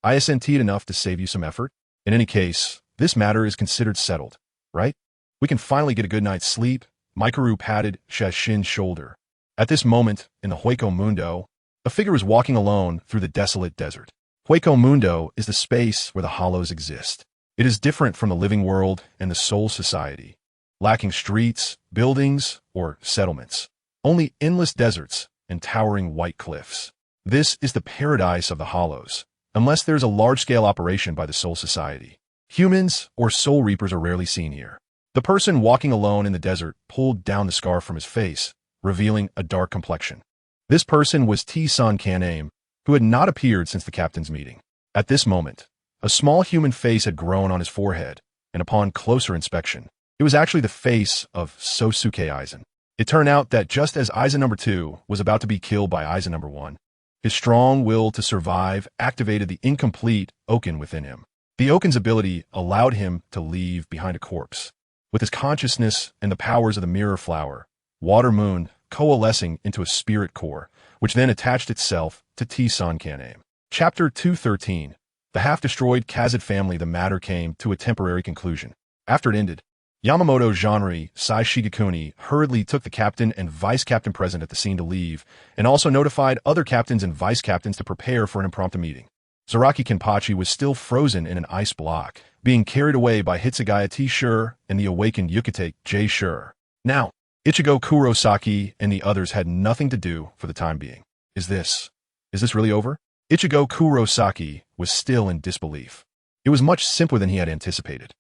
I SNT'd enough to save you some effort. In any case, this matter is considered settled, right? We can finally get a good night's sleep." Mikaru patted Shashin's shoulder. At this moment, in the Hueco Mundo, a figure was walking alone through the desolate desert. Hueco Mundo is the space where the hollows exist. It is different from the living world and the soul society, lacking streets, buildings, or settlements. Only endless deserts and towering white cliffs. This is the paradise of the hollows, unless there's a large-scale operation by the soul society. Humans or soul reapers are rarely seen here. The person walking alone in the desert pulled down the scarf from his face, revealing a dark complexion. This person was T-san Kaname, who had not appeared since the captain's meeting. At this moment, a small human face had grown on his forehead, and upon closer inspection, it was actually the face of Sosuke Aizen. It turned out that just as Aizen number 2 was about to be killed by Aizen number 1, his strong will to survive activated the incomplete Oken within him. The Oken's ability allowed him to leave behind a corpse, with his consciousness and the powers of the mirror flower, Water Moon, coalescing into a spirit core, which then attached itself to T-san Kaname. Chapter 213. The half-destroyed Kazid family. The matter came to a temporary conclusion. After it ended, Yamamoto Jeanri Sai Shigekuni hurriedly took the captain and vice-captain present at the scene to leave, and also notified other captains and vice-captains to prepare for an impromptu meeting. Zaraki Kenpachi was still frozen in an ice block, being carried away by Hitsugaya T. Shur and the awakened Yukite J. Shur. Now, Ichigo Kurosaki and the others had nothing to do for the time being. Is this really over? Ichigo Kurosaki was still in disbelief. It was much simpler than he had anticipated.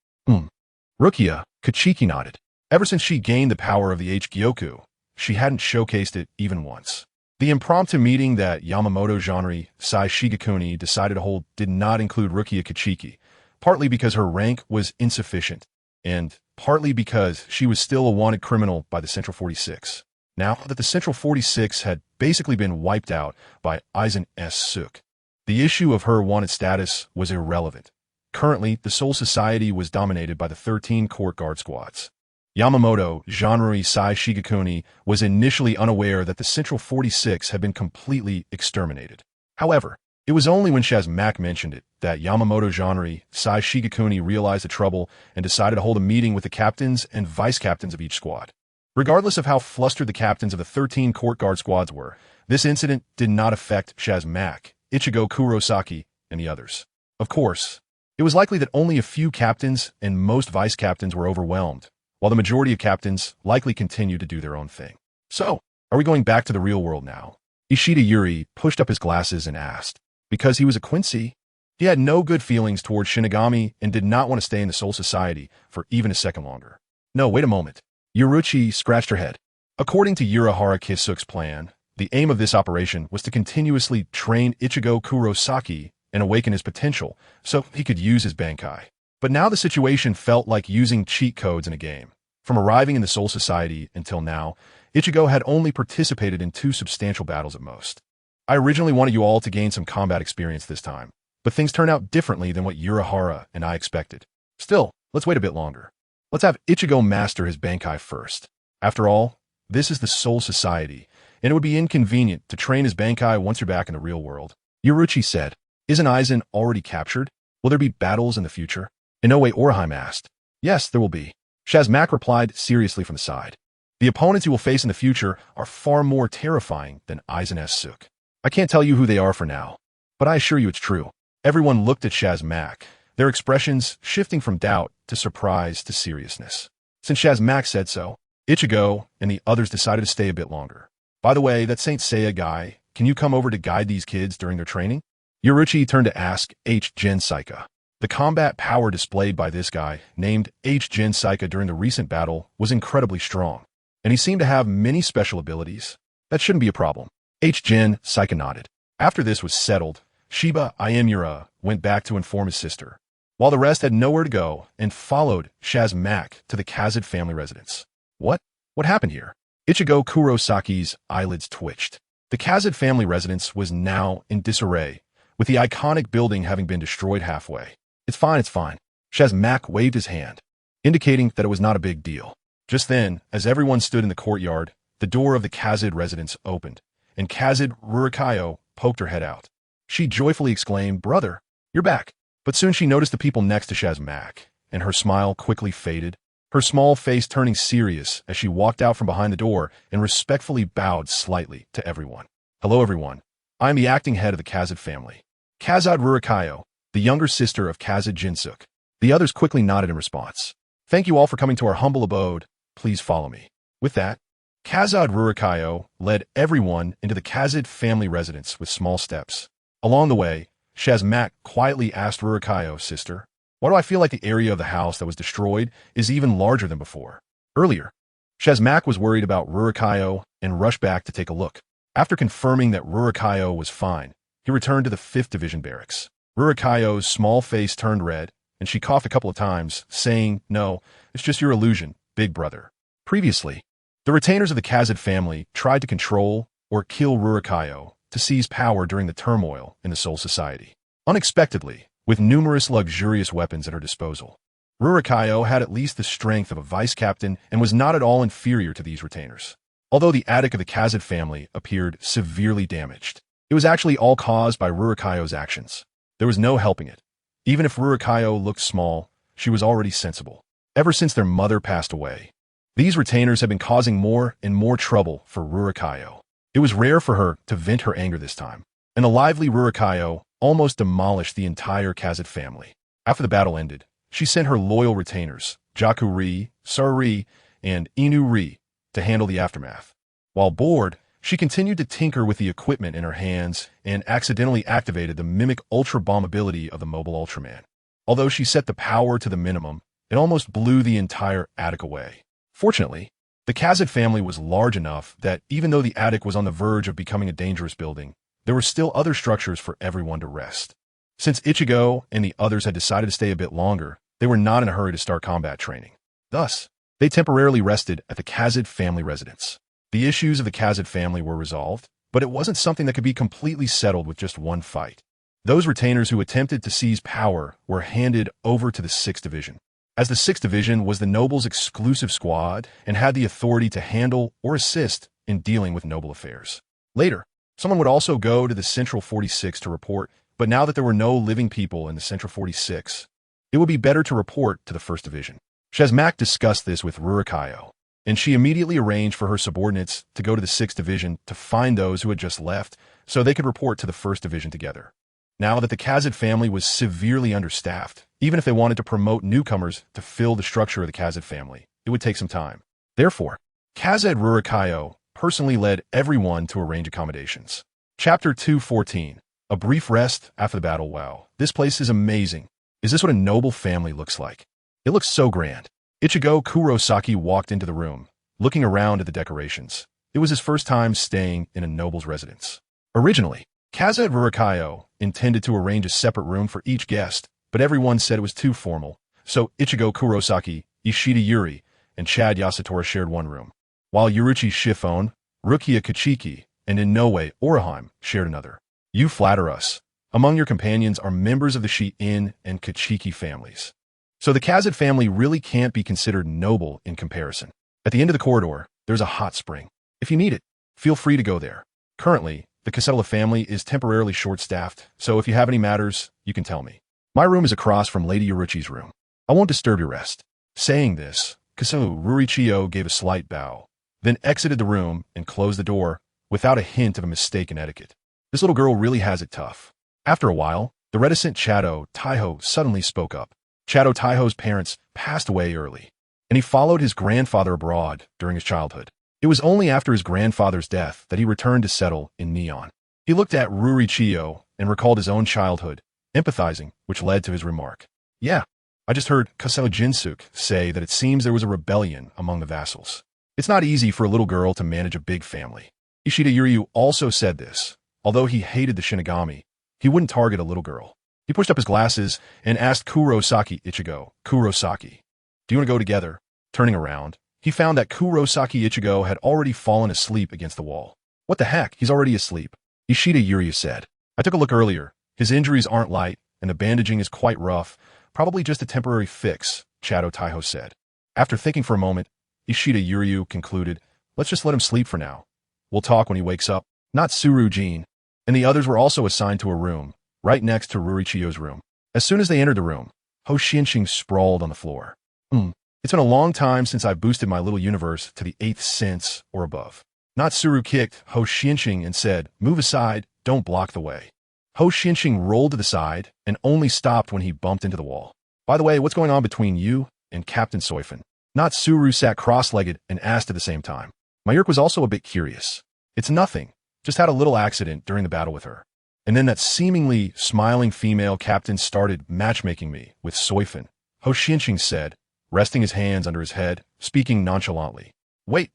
Rukia, Kachiki nodded. Ever since she gained the power of the H-Gyoku, she hadn't showcased it even once. The impromptu meeting that Yamamoto Genre Sai Shigekuni decided to hold did not include Rukia Kachiki, partly because her rank was insufficient, and partly because she was still a wanted criminal by the Central 46. Now that the Central 46 had basically been wiped out by Aizen S. Suk, the issue of her wanted status was irrelevant. Currently, the Soul Society was dominated by the 13 court guard squads. Yamamoto Genre Sai Shigekuni was initially unaware that the Central 46 had been completely exterminated. However, it was only when Shazmak mentioned it that Yamamoto Genre Sai Shigekuni realized the trouble and decided to hold a meeting with the captains and vice-captains of each squad. Regardless of how flustered the captains of the 13 court guard squads were, this incident did not affect Shazmak, Ichigo Kurosaki, and the others. Of course, it was likely that only a few captains and most vice-captains were overwhelmed, while the majority of captains likely continued to do their own thing. So, are we going back to the real world now? Ishida Yuri pushed up his glasses and asked. Because he was a Quincy, he had no good feelings towards Shinigami and did not want to stay in the Soul Society for even a second longer. No, wait a moment. Yuruchi scratched her head. According to Urahara Kisuk's plan, the aim of this operation was to continuously train Ichigo Kurosaki and awaken his potential so he could use his Bankai. But now the situation felt like using cheat codes in a game. From arriving in the Soul Society until now, Ichigo had only participated in 2 substantial battles at most. I originally wanted you all to gain some combat experience this time, but things turned out differently than what Urahara and I expected. Still, let's wait a bit longer. Let's have Ichigo master his Bankai first. After all, this is the Soul Society, and it would be inconvenient to train his Bankai once you're back in the real world. Yuruchi said, Isn't Aizen already captured? Will there be battles in the future? Inoue Orheim asked. Yes, there will be. Shazmak replied seriously from the side. The opponents you will face in the future are far more terrifying than Aizen S. Suk. I can't tell you who they are for now, but I assure you it's true. Everyone looked at Shazmak, their expressions shifting from doubt to surprise to seriousness. Since Shazmak said so, Ichigo and the others decided to stay a bit longer. By the way, that Saint Seiya guy, can you come over to guide these kids during their training? Yuruchi turned to ask H-Gen Saika. The combat power displayed by this guy, named H-Gen Saika during the recent battle, was incredibly strong, and he seemed to have many special abilities. That shouldn't be a problem. H-Gen Saika nodded. After this was settled, Shiba Iemura went back to inform his sister, while the rest had nowhere to go and followed Shazmak to the Kazed family residence. What? What happened here? Ichigo Kurosaki's eyelids twitched. The Kazed family residence was now in disarray, with the iconic building having been destroyed halfway. It's fine, it's fine. Shazmak waved his hand, indicating that it was not a big deal. Just then, as everyone stood in the courtyard, the door of the Kazed residence opened, and Kazed Rurikayo poked her head out. She joyfully exclaimed, Brother, you're back. But soon she noticed the people next to Shazmak, and her smile quickly faded, her small face turning serious as she walked out from behind the door and respectfully bowed slightly to everyone. Hello, everyone. I am the acting head of the Kazed family. Kazed Rurikayo, the younger sister of Kazed Jinsuk. The others quickly nodded in response. Thank you all for coming to our humble abode. Please follow me. With that, Kazed Rurikayo led everyone into the Kazed family residence with small steps. Along the way, Shazmak quietly asked Rurikayo, Sister, why do I feel like the area of the house that was destroyed is even larger than before? Earlier, Shazmak was worried about Rurikayo and rushed back to take a look. After confirming that Rurikayo was fine, he returned to the 5th Division barracks. Rurikayo's small face turned red, and she coughed a couple of times, saying, No, it's just your illusion, big brother. Previously, the retainers of the Kazed family tried to control or kill Rurikayo to seize power during the turmoil in the Soul Society. Unexpectedly, with numerous luxurious weapons at her disposal, Rurikayo had at least the strength of a vice-captain and was not at all inferior to these retainers. Although the attic of the Kazed family appeared severely damaged, it was actually all caused by Rurikayo's actions. There was no helping it. Even if Rurikayo looked small, she was already sensible. Ever since their mother passed away, these retainers had been causing more and more trouble for Rurikayo. It was rare for her to vent her anger this time, and the lively Rurikayo almost demolished the entire Kazed family. After the battle ended, she sent her loyal retainers, Jaku-ri, Saru-ri, and Inu-ri, to handle the aftermath. While bored, she continued to tinker with the equipment in her hands and accidentally activated the Mimic Ultra Bomb ability of the Mobile Ultraman. Although she set the power to the minimum, it almost blew the entire attic away. Fortunately, the Kazid family was large enough that even though the attic was on the verge of becoming a dangerous building, there were still other structures for everyone to rest. Since Ichigo and the others had decided to stay a bit longer, they were not in a hurry to start combat training. Thus, they temporarily rested at the Kazid family residence. The issues of the Kazid family were resolved, but it wasn't something that could be completely settled with just one fight. Those retainers who attempted to seize power were handed over to the 6th Division, as the 6th Division was the nobles' exclusive squad and had the authority to handle or assist in dealing with noble affairs. Later, someone would also go to the Central 46 to report, but now that there were no living people in the Central 46, it would be better to report to the 1st Division. Shazmak discussed this with Rurikayo, and she immediately arranged for her subordinates to go to the 6th Division to find those who had just left so they could report to the 1st Division together. Now that the Kazid family was severely understaffed, even if they wanted to promote newcomers to fill the structure of the Kazid family, it would take some time. Therefore, Kazid Rurikayo personally led everyone to arrange accommodations. Chapter 214. A brief rest after the battle. Wow, this place is amazing. Is this what a noble family looks like? It looks so grand. Ichigo Kurosaki walked into the room, looking around at the decorations. It was his first time staying in a noble's residence. Originally, Kazid Rurikayo intended to arrange a separate room for each guest, but everyone said it was too formal, so Ichigo Kurosaki, Ishida Yuri, and Chad Yasutora shared one room, while Yuruchi Shifone, Rukia Kachiki, and Inoue Oraheim shared another. You flatter us. Among your companions are members of the Shi-In and Kachiki families. So the Kazid family really can't be considered noble in comparison. At the end of the corridor, there's a hot spring. If you need it, feel free to go there. Currently, the Casella family is temporarily short-staffed, so if you have any matters, you can tell me. My room is across from Lady Yuruchi's room. I won't disturb your rest. Saying this, Kaselu Rurichiyo gave a slight bow, then exited the room and closed the door without a hint of a mistake in etiquette. This little girl really has it tough. After a while, the reticent Chado Taiho suddenly spoke up. Chado Taiho's parents passed away early, and he followed his grandfather abroad during his childhood. It was only after his grandfather's death that he returned to settle in Neon. He looked at Rurichiyo and recalled his own childhood, empathizing, which led to his remark. Yeah, I just heard Kaseo Jinsuk say that it seems there was a rebellion among the vassals. It's not easy for a little girl to manage a big family. Ishida Yuryu also said this. Although he hated the Shinigami, he wouldn't target a little girl. He pushed up his glasses and asked Kurosaki Ichigo, Kurosaki, do you want to go together? Turning around, he found that Kurosaki Ichigo had already fallen asleep against the wall. What the heck? He's already asleep. Ishida Yuryu said. I took a look earlier. His injuries aren't light, and the bandaging is quite rough. Probably just a temporary fix, Chado Taiho said. After thinking for a moment, Ishida Yuryu concluded, let's just let him sleep for now. We'll talk when he wakes up. Not Tsuru-jin. And the others were also assigned to a room, right next to Rurichiyo's room. As soon as they entered the room, Ho Xianxing sprawled on the floor. It's been a long time since I boosted my little universe to the 8th sense or above. Natsuru kicked Ho Xianxing and said, move aside, don't block the way. Ho Xianxing rolled to the side and only stopped when he bumped into the wall. By the way, what's going on between you and Captain Soifin? Natsuru sat cross-legged and asked at the same time. Mayurk was also a bit curious. It's nothing. Just had a little accident during the battle with her. And then that seemingly smiling female captain started matchmaking me with Soifin, Ho Xianxing said, resting his hands under his head, speaking nonchalantly. Wait.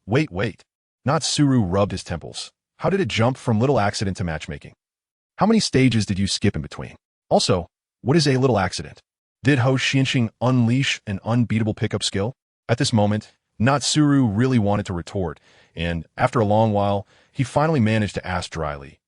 Natsuru rubbed his temples. How did it jump from little accident to matchmaking? How many stages did you skip in between? Also, what is a little accident? Did Ho Xianxing unleash an unbeatable pickup skill? At this moment, Natsuru really wanted to retort, and after a long while, he finally managed to ask dryly.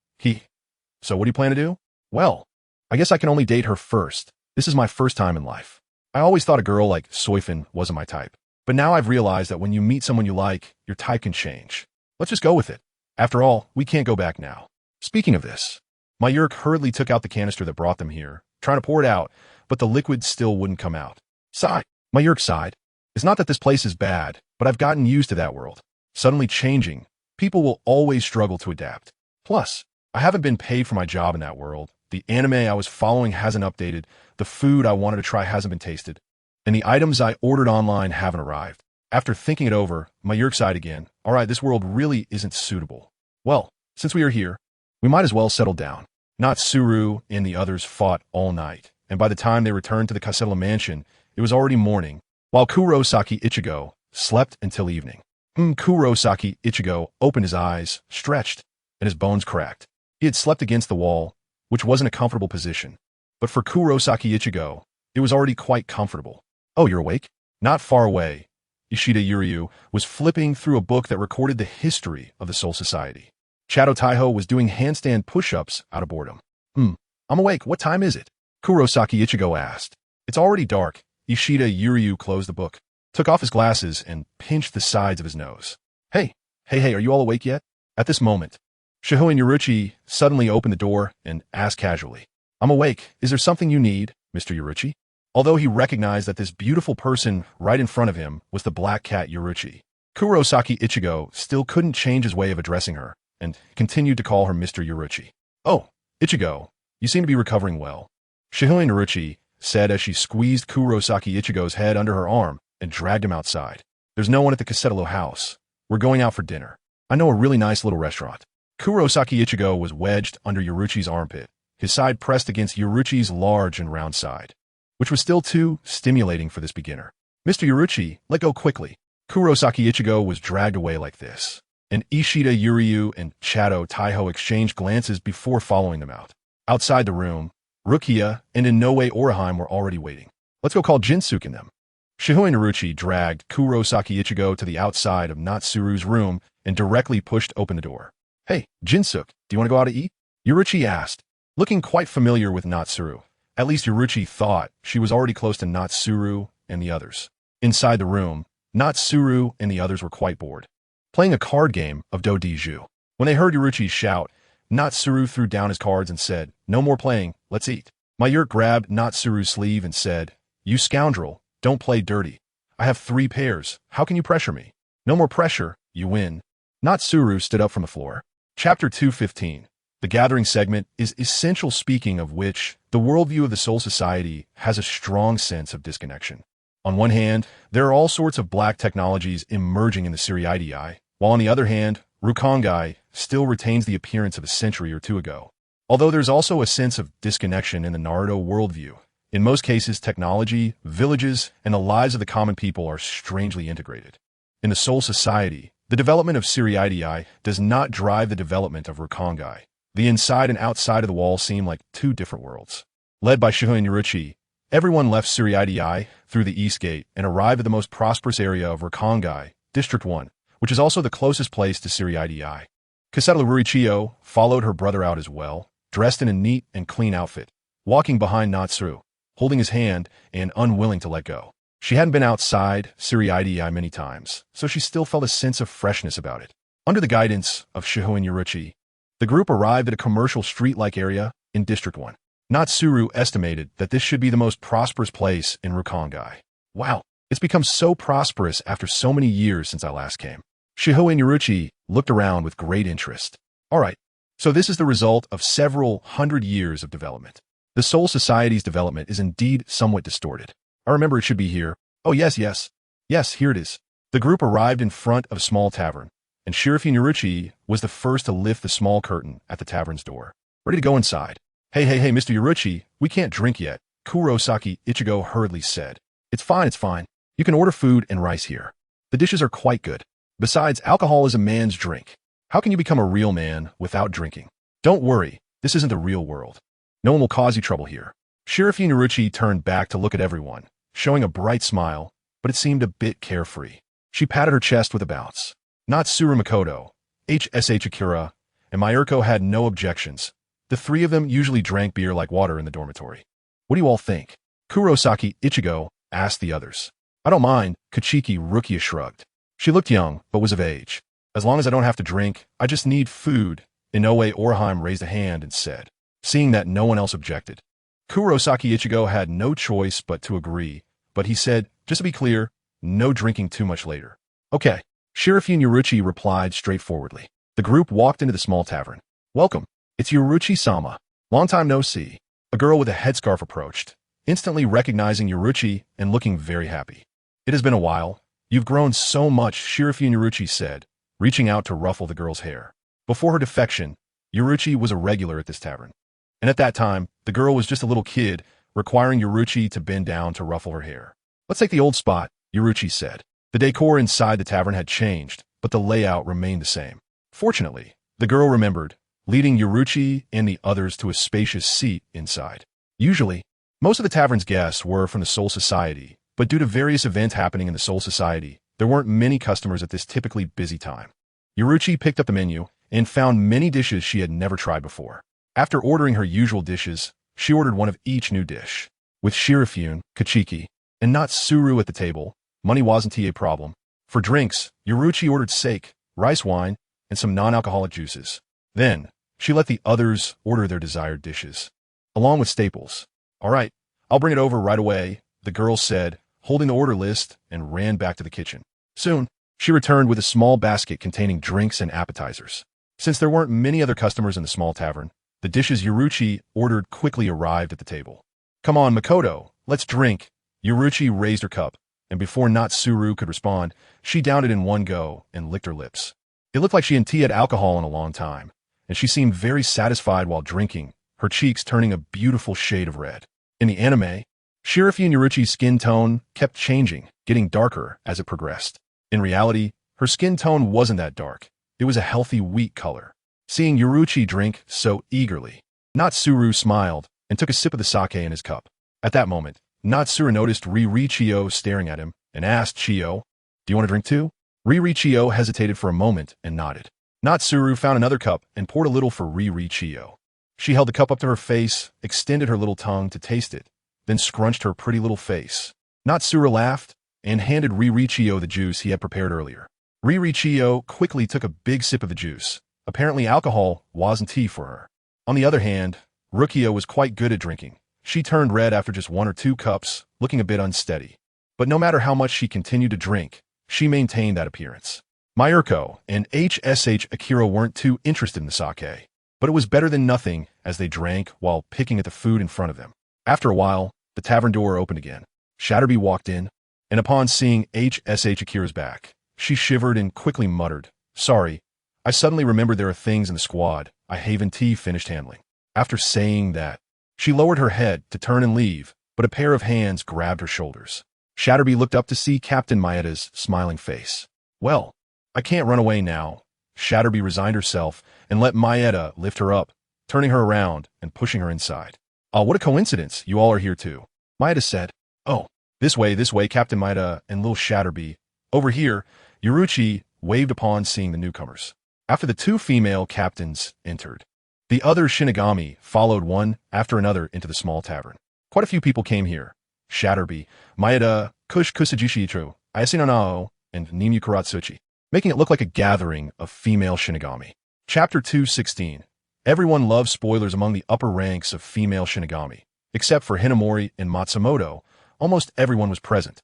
So what do you plan to do? Well, I guess I can only date her first. This is my first time in life. I always thought a girl like Soifin wasn't my type. But now I've realized that when you meet someone you like, your type can change. Let's just go with it. After all, we can't go back now. Speaking of this, Mayurk hurriedly took out the canister that brought them here, trying to pour it out, but the liquid still wouldn't come out. Sigh. Mayurk sighed. It's not that this place is bad, but I've gotten used to that world. Suddenly changing, people will always struggle to adapt. Plus, I haven't been paid for my job in that world. The anime I was following hasn't updated, the food I wanted to try hasn't been tasted, and the items I ordered online haven't arrived. After thinking it over, Mayurk sighed again. All right, this world really isn't suitable. Well, since we are here, we might as well settle down. Natsuru and the others fought all night, and by the time they returned to the Kasela mansion, it was already morning, while Kurosaki Ichigo slept until evening. Kurosaki Ichigo opened his eyes, stretched, and his bones cracked. He had slept against the wall, which wasn't a comfortable position. But for Kurosaki Ichigo, it was already quite comfortable. "Oh, you're awake?" Not far away, Ishida Yuryu was flipping through a book that recorded the history of the Soul Society. Chado Taiho was doing handstand push-ups out of boredom. I'm awake. What time is it?" Kurosaki Ichigo asked. "It's already dark." Ishida Yuryu closed the book, took off his glasses, and pinched the sides of his nose. Hey, are you all awake yet?" At this moment, Shihoin Yuruchi suddenly opened the door and asked casually, "I'm awake. Is there something you need, Mr. Yuruchi?" Although he recognized that this beautiful person right in front of him was the black cat Yuruchi, Kurosaki Ichigo still couldn't change his way of addressing her and continued to call her Mr. Yuruchi. "Oh, Ichigo, you seem to be recovering well," Shihoin Yuruchi said as she squeezed Kurosaki Ichigo's head under her arm and dragged him outside. "There's no one at the Casetalo house. We're going out for dinner. I know a really nice little restaurant." Kurosaki Ichigo was wedged under Yuruchi's armpit, his side pressed against Yuruchi's large and round side, which was still too stimulating for this beginner. "Mr. Yuruchi, let go quickly." Kurosaki Ichigo was dragged away like this, and Ishida Yuryu and Chado Taiho exchanged glances before following them out. Outside the room, Rukia and Inoue Orihime were already waiting. "Let's go call Jinsuke and them." Shihoin Yuruchi dragged Kurosaki Ichigo to the outside of Natsuru's room and directly pushed open the door. "Hey, Jinsuke, do you want to go out to eat?" Yuruchi asked, looking quite familiar with Natsuru. At least Yuruchi thought she was already close to Natsuru and the others. Inside the room, Natsuru and the others were quite bored, playing a card game of Do-Di-Ju. When they heard Yuruchi shout, Natsuru threw down his cards and said, "No more playing, let's eat." Mayurt grabbed Natsuru's sleeve and said, "You scoundrel, don't play dirty. I have 3 pairs. How can you pressure me?" "No more pressure, you win." Natsuru stood up from the floor. Chapter 215. The gathering segment is essential, speaking of which, the worldview of the Soul Society has a strong sense of disconnection. On one hand, there are all sorts of black technologies emerging in the Seriidii, while on the other hand, Rukongai still retains the appearance of a century or two ago. Although there's also a sense of disconnection in the Naruto worldview, in most cases technology, villages, and the lives of the common people are strangely integrated. In the Soul Society, the development of Seriidii does not drive the development of Rukongai. The inside and outside of the wall seem like 2 different worlds. Led by Shihoin Yuruchi, everyone left Seriidii through the East Gate and arrived at the most prosperous area of Rukongai, District 1, which is also the closest place to Seriidii. Kaseta Rurichio followed her brother out as well, dressed in a neat and clean outfit, walking behind Natsuru, holding his hand and unwilling to let go. She hadn't been outside Seriidii many times, so she still felt a sense of freshness about it. Under the guidance of Shihoin Yuruchi, the group arrived at a commercial street-like area in District 1. Natsuru estimated that this should be the most prosperous place in Rukongai. "Wow, it's become so prosperous after so many years since I last came." Shihoin Yuruchi looked around with great interest. "All right, so this is the result of several hundred years of development. The Soul Society's development is indeed somewhat distorted. I remember it should be here. Oh, yes, here it is." The group arrived in front of a small tavern, and Shirafin Yuruchi was the first to lift the small curtain at the tavern's door. "Ready to go inside." Hey, Mr. Yuruchi, we can't drink yet," Kurosaki Ichigo hurriedly said. It's fine. You can order food and rice here. The dishes are quite good. Besides, alcohol is a man's drink. How can you become a real man without drinking?" "Don't worry, this isn't the real world. No one will cause you trouble here." Shirafin Yuruchi turned back to look at everyone, showing a bright smile, but it seemed a bit carefree. She patted her chest with a bounce. Natsuru Makoto, HSH Akira, and Mayurko had no objections. The 3 of them usually drank beer like water in the dormitory. "What do you all think?" Kurosaki Ichigo asked the others. "I don't mind," Kachiki Rukia shrugged. She looked young, but was of age. "As long as I don't have to drink, I just need food." Inoue Orihime raised a hand and said, seeing that no one else objected. Kurosaki Ichigo had no choice but to agree, but he said, "Just to be clear, no drinking too much later." "Okay." Shirafin Yuruchi replied straightforwardly. The group walked into the small tavern. "Welcome. It's Yuruchi-sama. Long time no see." A girl with a headscarf approached, instantly recognizing Yuruchi and looking very happy. "It has been a while. You've grown so much," Shirafin Yuruchi said, reaching out to ruffle the girl's hair. Before her defection, Yuruchi was a regular at this tavern. And at that time, the girl was just a little kid, requiring Yoruchi to bend down to ruffle her hair. "Let's take the old spot," Yoruchi said. The decor inside the tavern had changed, but the layout remained the same. Fortunately, the girl remembered, leading Yoruchi and the others to a spacious seat inside. Usually, most of the tavern's guests were from the Soul Society, but due to various events happening in the Soul Society, there weren't many customers at this typically busy time. Yoruchi picked up the menu and found many dishes she had never tried before. After ordering her usual dishes, she ordered one of each new dish. With Shirafune, Kachiki, and not Suru at the table, money wasn't a problem. For drinks, Yoruchi ordered sake, rice wine, and some non-alcoholic juices. Then, she let the others order their desired dishes, along with staples. "All right, I'll bring it over right away," the girl said, holding the order list, and ran back to the kitchen. Soon, she returned with a small basket containing drinks and appetizers. Since there weren't many other customers in the small tavern, the dishes Yoruchi ordered quickly arrived at the table. "Come on, Makoto, let's drink." Yoruchi raised her cup, and before Natsuru could respond, she downed it in one go and licked her lips. It looked like she hadn't had alcohol in a long time, and she seemed very satisfied while drinking, her cheeks turning a beautiful shade of red. In the anime, Shirafune Yoruchi's skin tone kept changing, getting darker as it progressed. In reality, her skin tone wasn't that dark. It was a healthy wheat color. Seeing Yoruchi drink so eagerly, Natsuru smiled and took a sip of the sake in his cup. At that moment, Natsuru noticed Riri-Chio staring at him and asked Chio, "Do you want to drink too?" Riri-Chio hesitated for a moment and nodded. Natsuru found another cup and poured a little for Riri-Chio. She held the cup up to her face, extended her little tongue to taste it, then scrunched her pretty little face. Natsuru laughed and handed Riri-Chio the juice he had prepared earlier. Riri-Chio quickly took a big sip of the juice. Apparently alcohol wasn't tea for her. On the other hand, Rukia was quite good at drinking. She turned red after just 1 or 2 cups, looking a bit unsteady. But no matter how much she continued to drink, she maintained that appearance. Mayurko and HSH Akira weren't too interested in the sake, but it was better than nothing as they drank while picking at the food in front of them. After a while, the tavern door opened again. Shatterby walked in, and upon seeing HSH Akira's back, she shivered and quickly muttered, "Sorry, I suddenly remembered there are things in the squad I haven't finished handling." After saying that, she lowered her head to turn and leave, but a pair of hands grabbed her shoulders. Shatterby looked up to see Captain Maeda's smiling face. "Well, I can't run away now." Shatterby resigned herself and let Maeda lift her up, turning her around and pushing her inside. "Oh, what a coincidence, you all are here too," Maeda said. "Oh, this way, Captain Maeda and Lil Shatterby. Over here," Yoruchi waved upon seeing the newcomers. After the 2 female captains entered, the other Shinigami followed one after another into the small tavern. Quite a few people came here. Shatterby, Maeda, Kush Kusajishitru, Ayasinonao, and Nimu Kuratsuchi, making it look like a gathering of female Shinigami. Chapter 216. Everyone loves spoilers among the upper ranks of female Shinigami. Except for Hinamori and Matsumoto, almost everyone was present.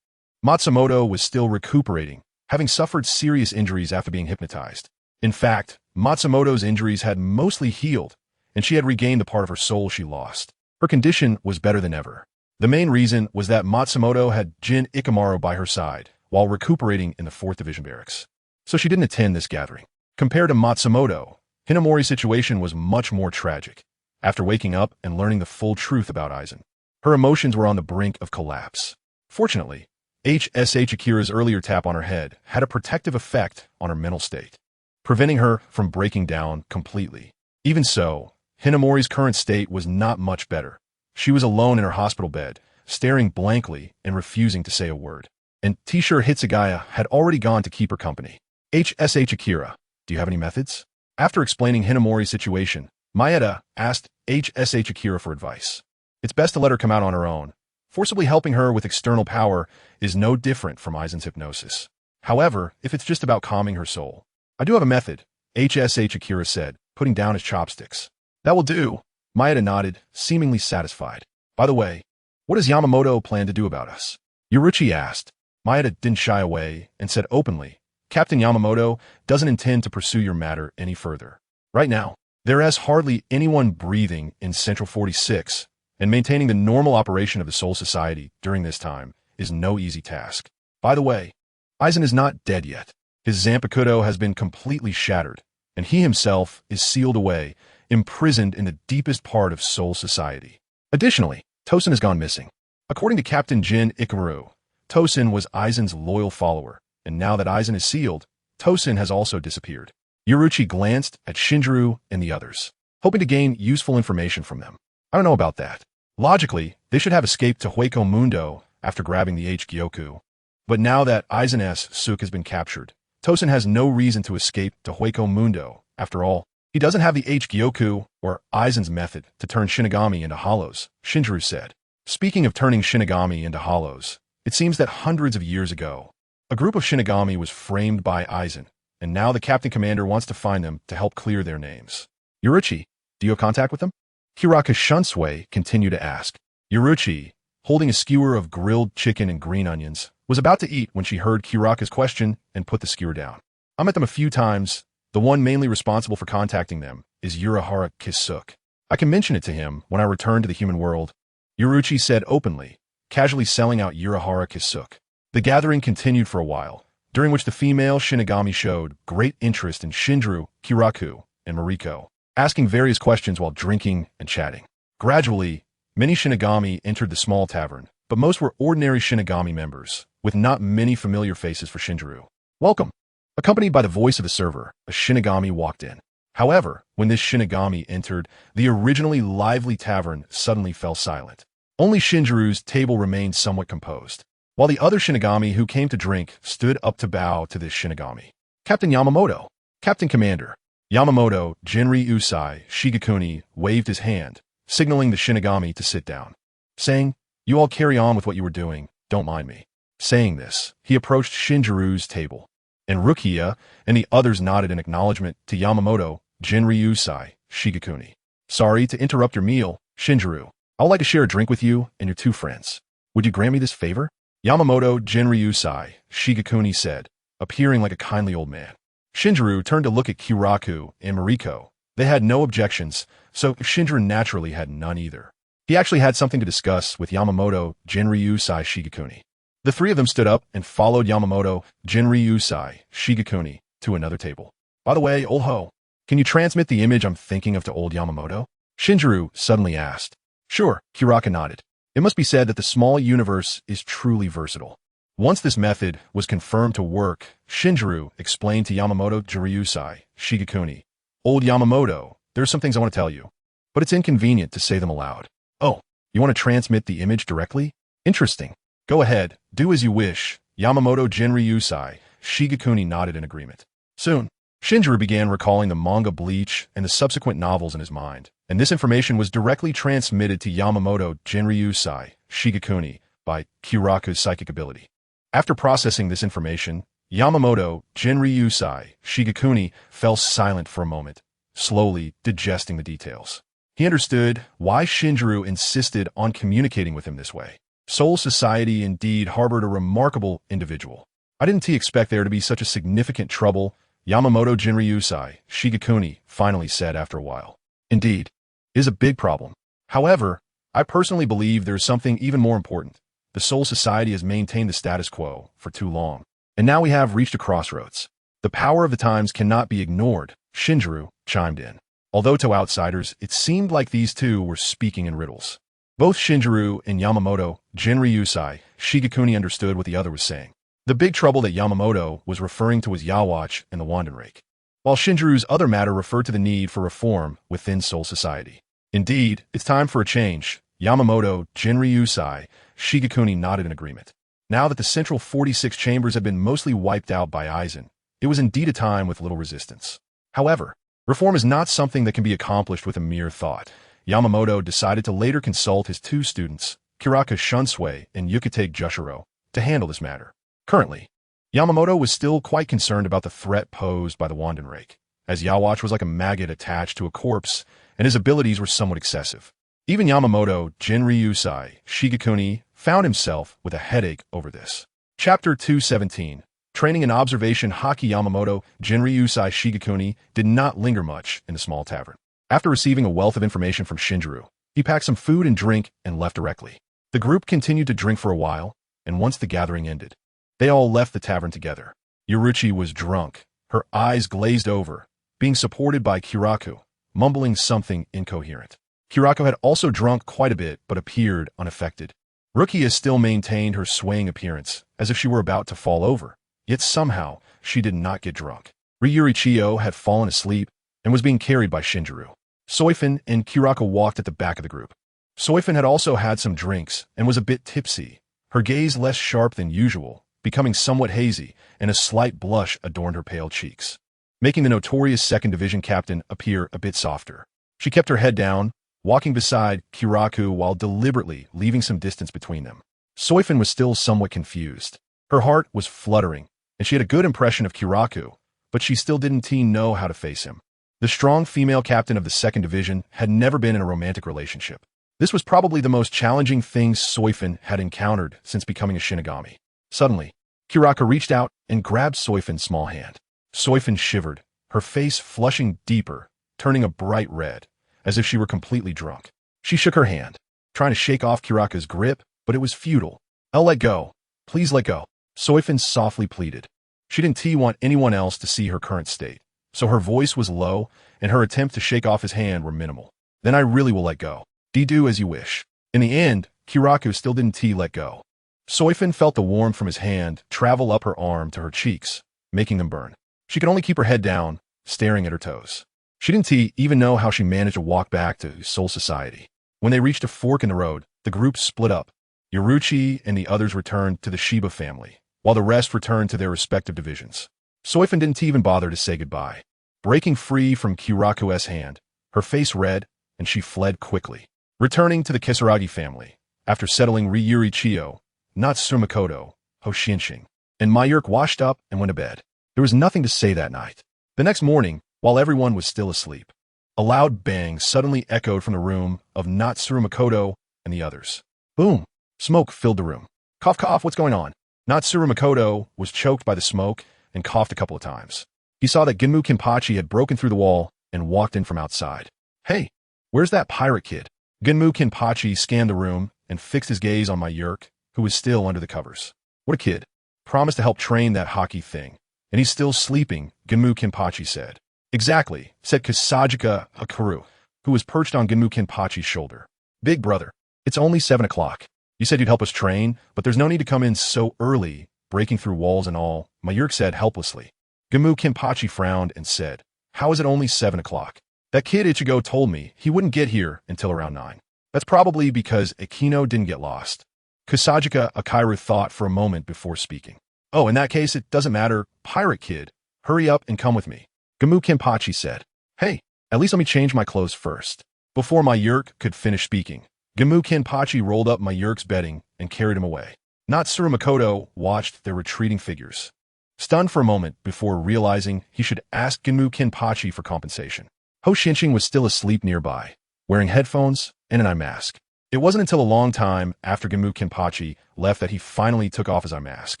Matsumoto was still recuperating, having suffered serious injuries after being hypnotized. In fact, Matsumoto's injuries had mostly healed, and she had regained the part of her soul she lost. Her condition was better than ever. The main reason was that Matsumoto had Jin Ikamaru by her side while recuperating in the 4th Division barracks. So she didn't attend this gathering. Compared to Matsumoto, Hinamori's situation was much more tragic. After waking up and learning the full truth about Aizen, her emotions were on the brink of collapse. Fortunately, HSH Akira's earlier tap on her head had a protective effect on her mental state, preventing her from breaking down completely. Even so, Hinamori's current state was not much better. She was alone in her hospital bed, staring blankly and refusing to say a word. And T-shirt Hitsugaya had already gone to keep her company. HSH Akira, do you have any methods? After explaining Hinamori's situation, Maeda asked HSH Akira for advice. It's best to let her come out on her own. Forcibly helping her with external power is no different from Aizen's hypnosis. However, if it's just about calming her soul, I do have a method, HSH Akira said, putting down his chopsticks. That will do. Maeda nodded, seemingly satisfied. By the way, what does Yamamoto plan to do about us? Yoruchi asked. Maeda didn't shy away and said openly, Captain Yamamoto doesn't intend to pursue your matter any further. Right now, there is hardly anyone breathing in Central 46, and maintaining the normal operation of the Soul Society during this time is no easy task. By the way, Aizen is not dead yet. His Zanpakuto has been completely shattered, and he himself is sealed away, imprisoned in the deepest part of Soul Society. Additionally, Tosin has gone missing. According to Captain Jin Ikaru, Tosin was Aizen's loyal follower, and now that Aizen is sealed, Tosin has also disappeared. Yoruichi glanced at Shinjiro and the others, hoping to gain useful information from them. I don't know about that. Logically, they should have escaped to Hueco Mundo after grabbing the H-Gyoku. But now that Aizen's Suk has been captured, Tosin has no reason to escape to Hueco Mundo. After all, he doesn't have the H-Gyoku or Aizen's method to turn Shinigami into hollows, Shinjiro said. Speaking of turning Shinigami into hollows, it seems that hundreds of years ago, a group of Shinigami was framed by Aizen, and now the Captain Commander wants to find them to help clear their names. Yoruichi, do you have contact with them? Hiraka Shunsui continued to ask. Yoruichi, holding a skewer of grilled chicken and green onions, was about to eat when she heard Kiraka's question and put the skewer down. I met them a few times. The one mainly responsible for contacting them is Urahara Kisuke. I can mention it to him when I return to the human world, Yoruichi said openly, casually selling out Urahara Kisuke. The gathering continued for a while, during which the female Shinigami showed great interest in Shinjiro, Kiraku, and Mariko, asking various questions while drinking and chatting. Gradually, many Shinigami entered the small tavern, but most were ordinary Shinigami members, with not many familiar faces for Shinjiro. Welcome! Accompanied by the voice of the server, a Shinigami walked in. However, when this Shinigami entered, the originally lively tavern suddenly fell silent. Only Shinjiro's table remained somewhat composed, while the other Shinigami who came to drink stood up to bow to this Shinigami. Captain Yamamoto, Captain Commander. Yamamoto, Jinri Usai, Shigekuni, waved his hand, signaling the Shinigami to sit down, saying, "You all carry on with what you were doing, don't mind me." Saying this, he approached Shinjiro's table, and Rukia and the others nodded in acknowledgement to Yamamoto, Jinri Usai, Shigekuni. "Sorry to interrupt your meal, Shinjiro. I would like to share a drink with you and your two friends. Would you grant me this favor?" Yamamoto, Jinri Usai, Shigekuni said, appearing like a kindly old man. Shinjiro turned to look at Kiraku and Mariko. They had no objections, so Shinjiro naturally had none either. He actually had something to discuss with Yamamoto, Jinri Usai, Shigekuni. The three of them stood up and followed Yamamoto, Jinri Usai, Shigekuni, to another table. "By the way, old ho, can you transmit the image I'm thinking of to old Yamamoto?" Shinjiro suddenly asked. "Sure," Kiraka nodded. It must be said that the small universe is truly versatile. Once this method was confirmed to work, Shinjiro explained to Yamamoto, Jiriusai, Shigekuni, "Old Yamamoto, there are some things I want to tell you, but it's inconvenient to say them aloud." "Oh, you want to transmit the image directly? Interesting. Go ahead, do as you wish." Yamamoto, Jinri Usai, Shigekuni nodded in agreement. Soon, Shinjiro began recalling the manga Bleach and the subsequent novels in his mind, and this information was directly transmitted to Yamamoto, Jinri Usai, Shigekuni, by Kiraku's psychic ability. After processing this information, Yamamoto, Jinri Usai, Shigekuni fell silent for a moment, slowly digesting the details. He understood why Shinjiro insisted on communicating with him this way. Soul Society indeed harbored a remarkable individual. "I didn't expect there to be such a significant trouble," Yamamoto, Jinri Usai, Shigekuni finally said after a while. "Indeed, it is a big problem. However, I personally believe there is something even more important. The Soul Society has maintained the status quo for too long, and now we have reached a crossroads. The power of the times cannot be ignored," Shinjiro chimed in. Although to outsiders, it seemed like these two were speaking in riddles. Both Shinjiro and Yamamoto, Jinri Usai, Shigekuni understood what the other was saying. The big trouble that Yamamoto was referring to was Yawatch and the Wandenrake, while Shinjiro's other matter referred to the need for reform within Soul Society. "Indeed, it's time for a change." Yamamoto, Jinri Usai, Shigekuni nodded in agreement. Now that the central 46 chambers had been mostly wiped out by Aizen, it was indeed a time with little resistance. However, reform is not something that can be accomplished with a mere thought. Yamamoto decided to later consult his two students, Kiraka Shunsui and Yukitake Jushiro, to handle this matter. Currently, Yamamoto was still quite concerned about the threat posed by the Wandenrake, as Yawatch was like a maggot attached to a corpse, and his abilities were somewhat excessive. Even Yamamoto, Jinri Usai, Shigekuni, found himself with a headache over this. Chapter 217. Training and Observation. Haki. Yamamoto, Jinri Usai, Shigekuni did not linger much in the small tavern. After receiving a wealth of information from Shinjiro, he packed some food and drink and left directly. The group continued to drink for a while, and once the gathering ended, they all left the tavern together. Yoruichi was drunk, her eyes glazed over, being supported by Kiraku, mumbling something incoherent. Kirako had also drunk quite a bit but appeared unaffected. Rukia still maintained her swaying appearance, as if she were about to fall over, yet somehow she did not get drunk. Ryuri Chiyo had fallen asleep and was being carried by Shinjiro. Soifun and Kirako walked at the back of the group. Soifun had also had some drinks and was a bit tipsy, her gaze less sharp than usual, becoming somewhat hazy, and a slight blush adorned her pale cheeks, making the notorious second division captain appear a bit softer. She kept her head down, walking beside Kiraku while deliberately leaving some distance between them. Soifun was still somewhat confused. Her heart was fluttering, and she had a good impression of Kiraku, but she still didn't know how to face him. The strong female captain of the second division had never been in a romantic relationship. This was probably the most challenging thing Soifun had encountered since becoming a Shinigami. Suddenly, Kiraku reached out and grabbed Soifun's small hand. Soifun shivered, her face flushing deeper, turning a bright red, as if she were completely drunk. She shook her hand, trying to shake off Kiraku's grip, but it was futile. "I'll let go. Please let go," Soifun softly pleaded. She didn't want anyone else to see her current state, so her voice was low and her attempt to shake off his hand were minimal. "Then I really will let go. Do as you wish." In the end, Kiraku still didn't let go. Soifun felt the warmth from his hand travel up her arm to her cheeks, making them burn. She could only keep her head down, staring at her toes. She didn't even know how she managed to walk back to Soul Society. When they reached a fork in the road, the group split up. Yoruchi and the others returned to the Shiba family, while the rest returned to their respective divisions. Soifun didn't even bother to say goodbye. Breaking free from Kiraku's hand, her face red, and she fled quickly. Returning to the Kisaragi family, after settling Ryuri Chiyo, Natsumakoto, Hoshinshin, and Mayurk washed up and went to bed. There was nothing to say that night. The next morning, while everyone was still asleep, a loud bang suddenly echoed from the room of Natsumakoto and the others. Boom! Smoke filled the room. Cough, cough, what's going on? Natsumakoto was choked by the smoke and coughed a couple of times. He saw that Ginmu Kenpachi had broken through the wall and walked in from outside. "Hey, where's that pirate kid?" Ginmu Kenpachi scanned the room and fixed his gaze on Mayurk, who was still under the covers. "What a kid. Promised to help train that hockey thing. And he's still sleeping," Ginmu Kenpachi said. "Exactly," said Kasajika Hikaru, who was perched on Ginmu Kenpachi's shoulder. "Big brother, it's only 7 o'clock. You said you'd help us train, but there's no need to come in so early, breaking through walls and all," Mayurk said helplessly. Ginmu Kenpachi frowned and said, "How is it only 7 o'clock? That kid Ichigo told me he wouldn't get here until around 9. That's probably because Akino didn't get lost." Kasajika Hikaru thought for a moment before speaking. "Oh, in that case, it doesn't matter. Pirate kid, hurry up and come with me," Ginmu Kenpachi said. "Hey, at least let me change my clothes first." Before Mayurk could finish speaking, Ginmu Kenpachi rolled up Mayurk's bedding and carried him away. Natsuru Makoto watched their retreating figures, stunned for a moment before realizing he should ask Ginmu Kenpachi for compensation. Hoshinshin was still asleep nearby, wearing headphones and an eye mask. It wasn't until a long time after Ginmu Kenpachi left that he finally took off his eye mask.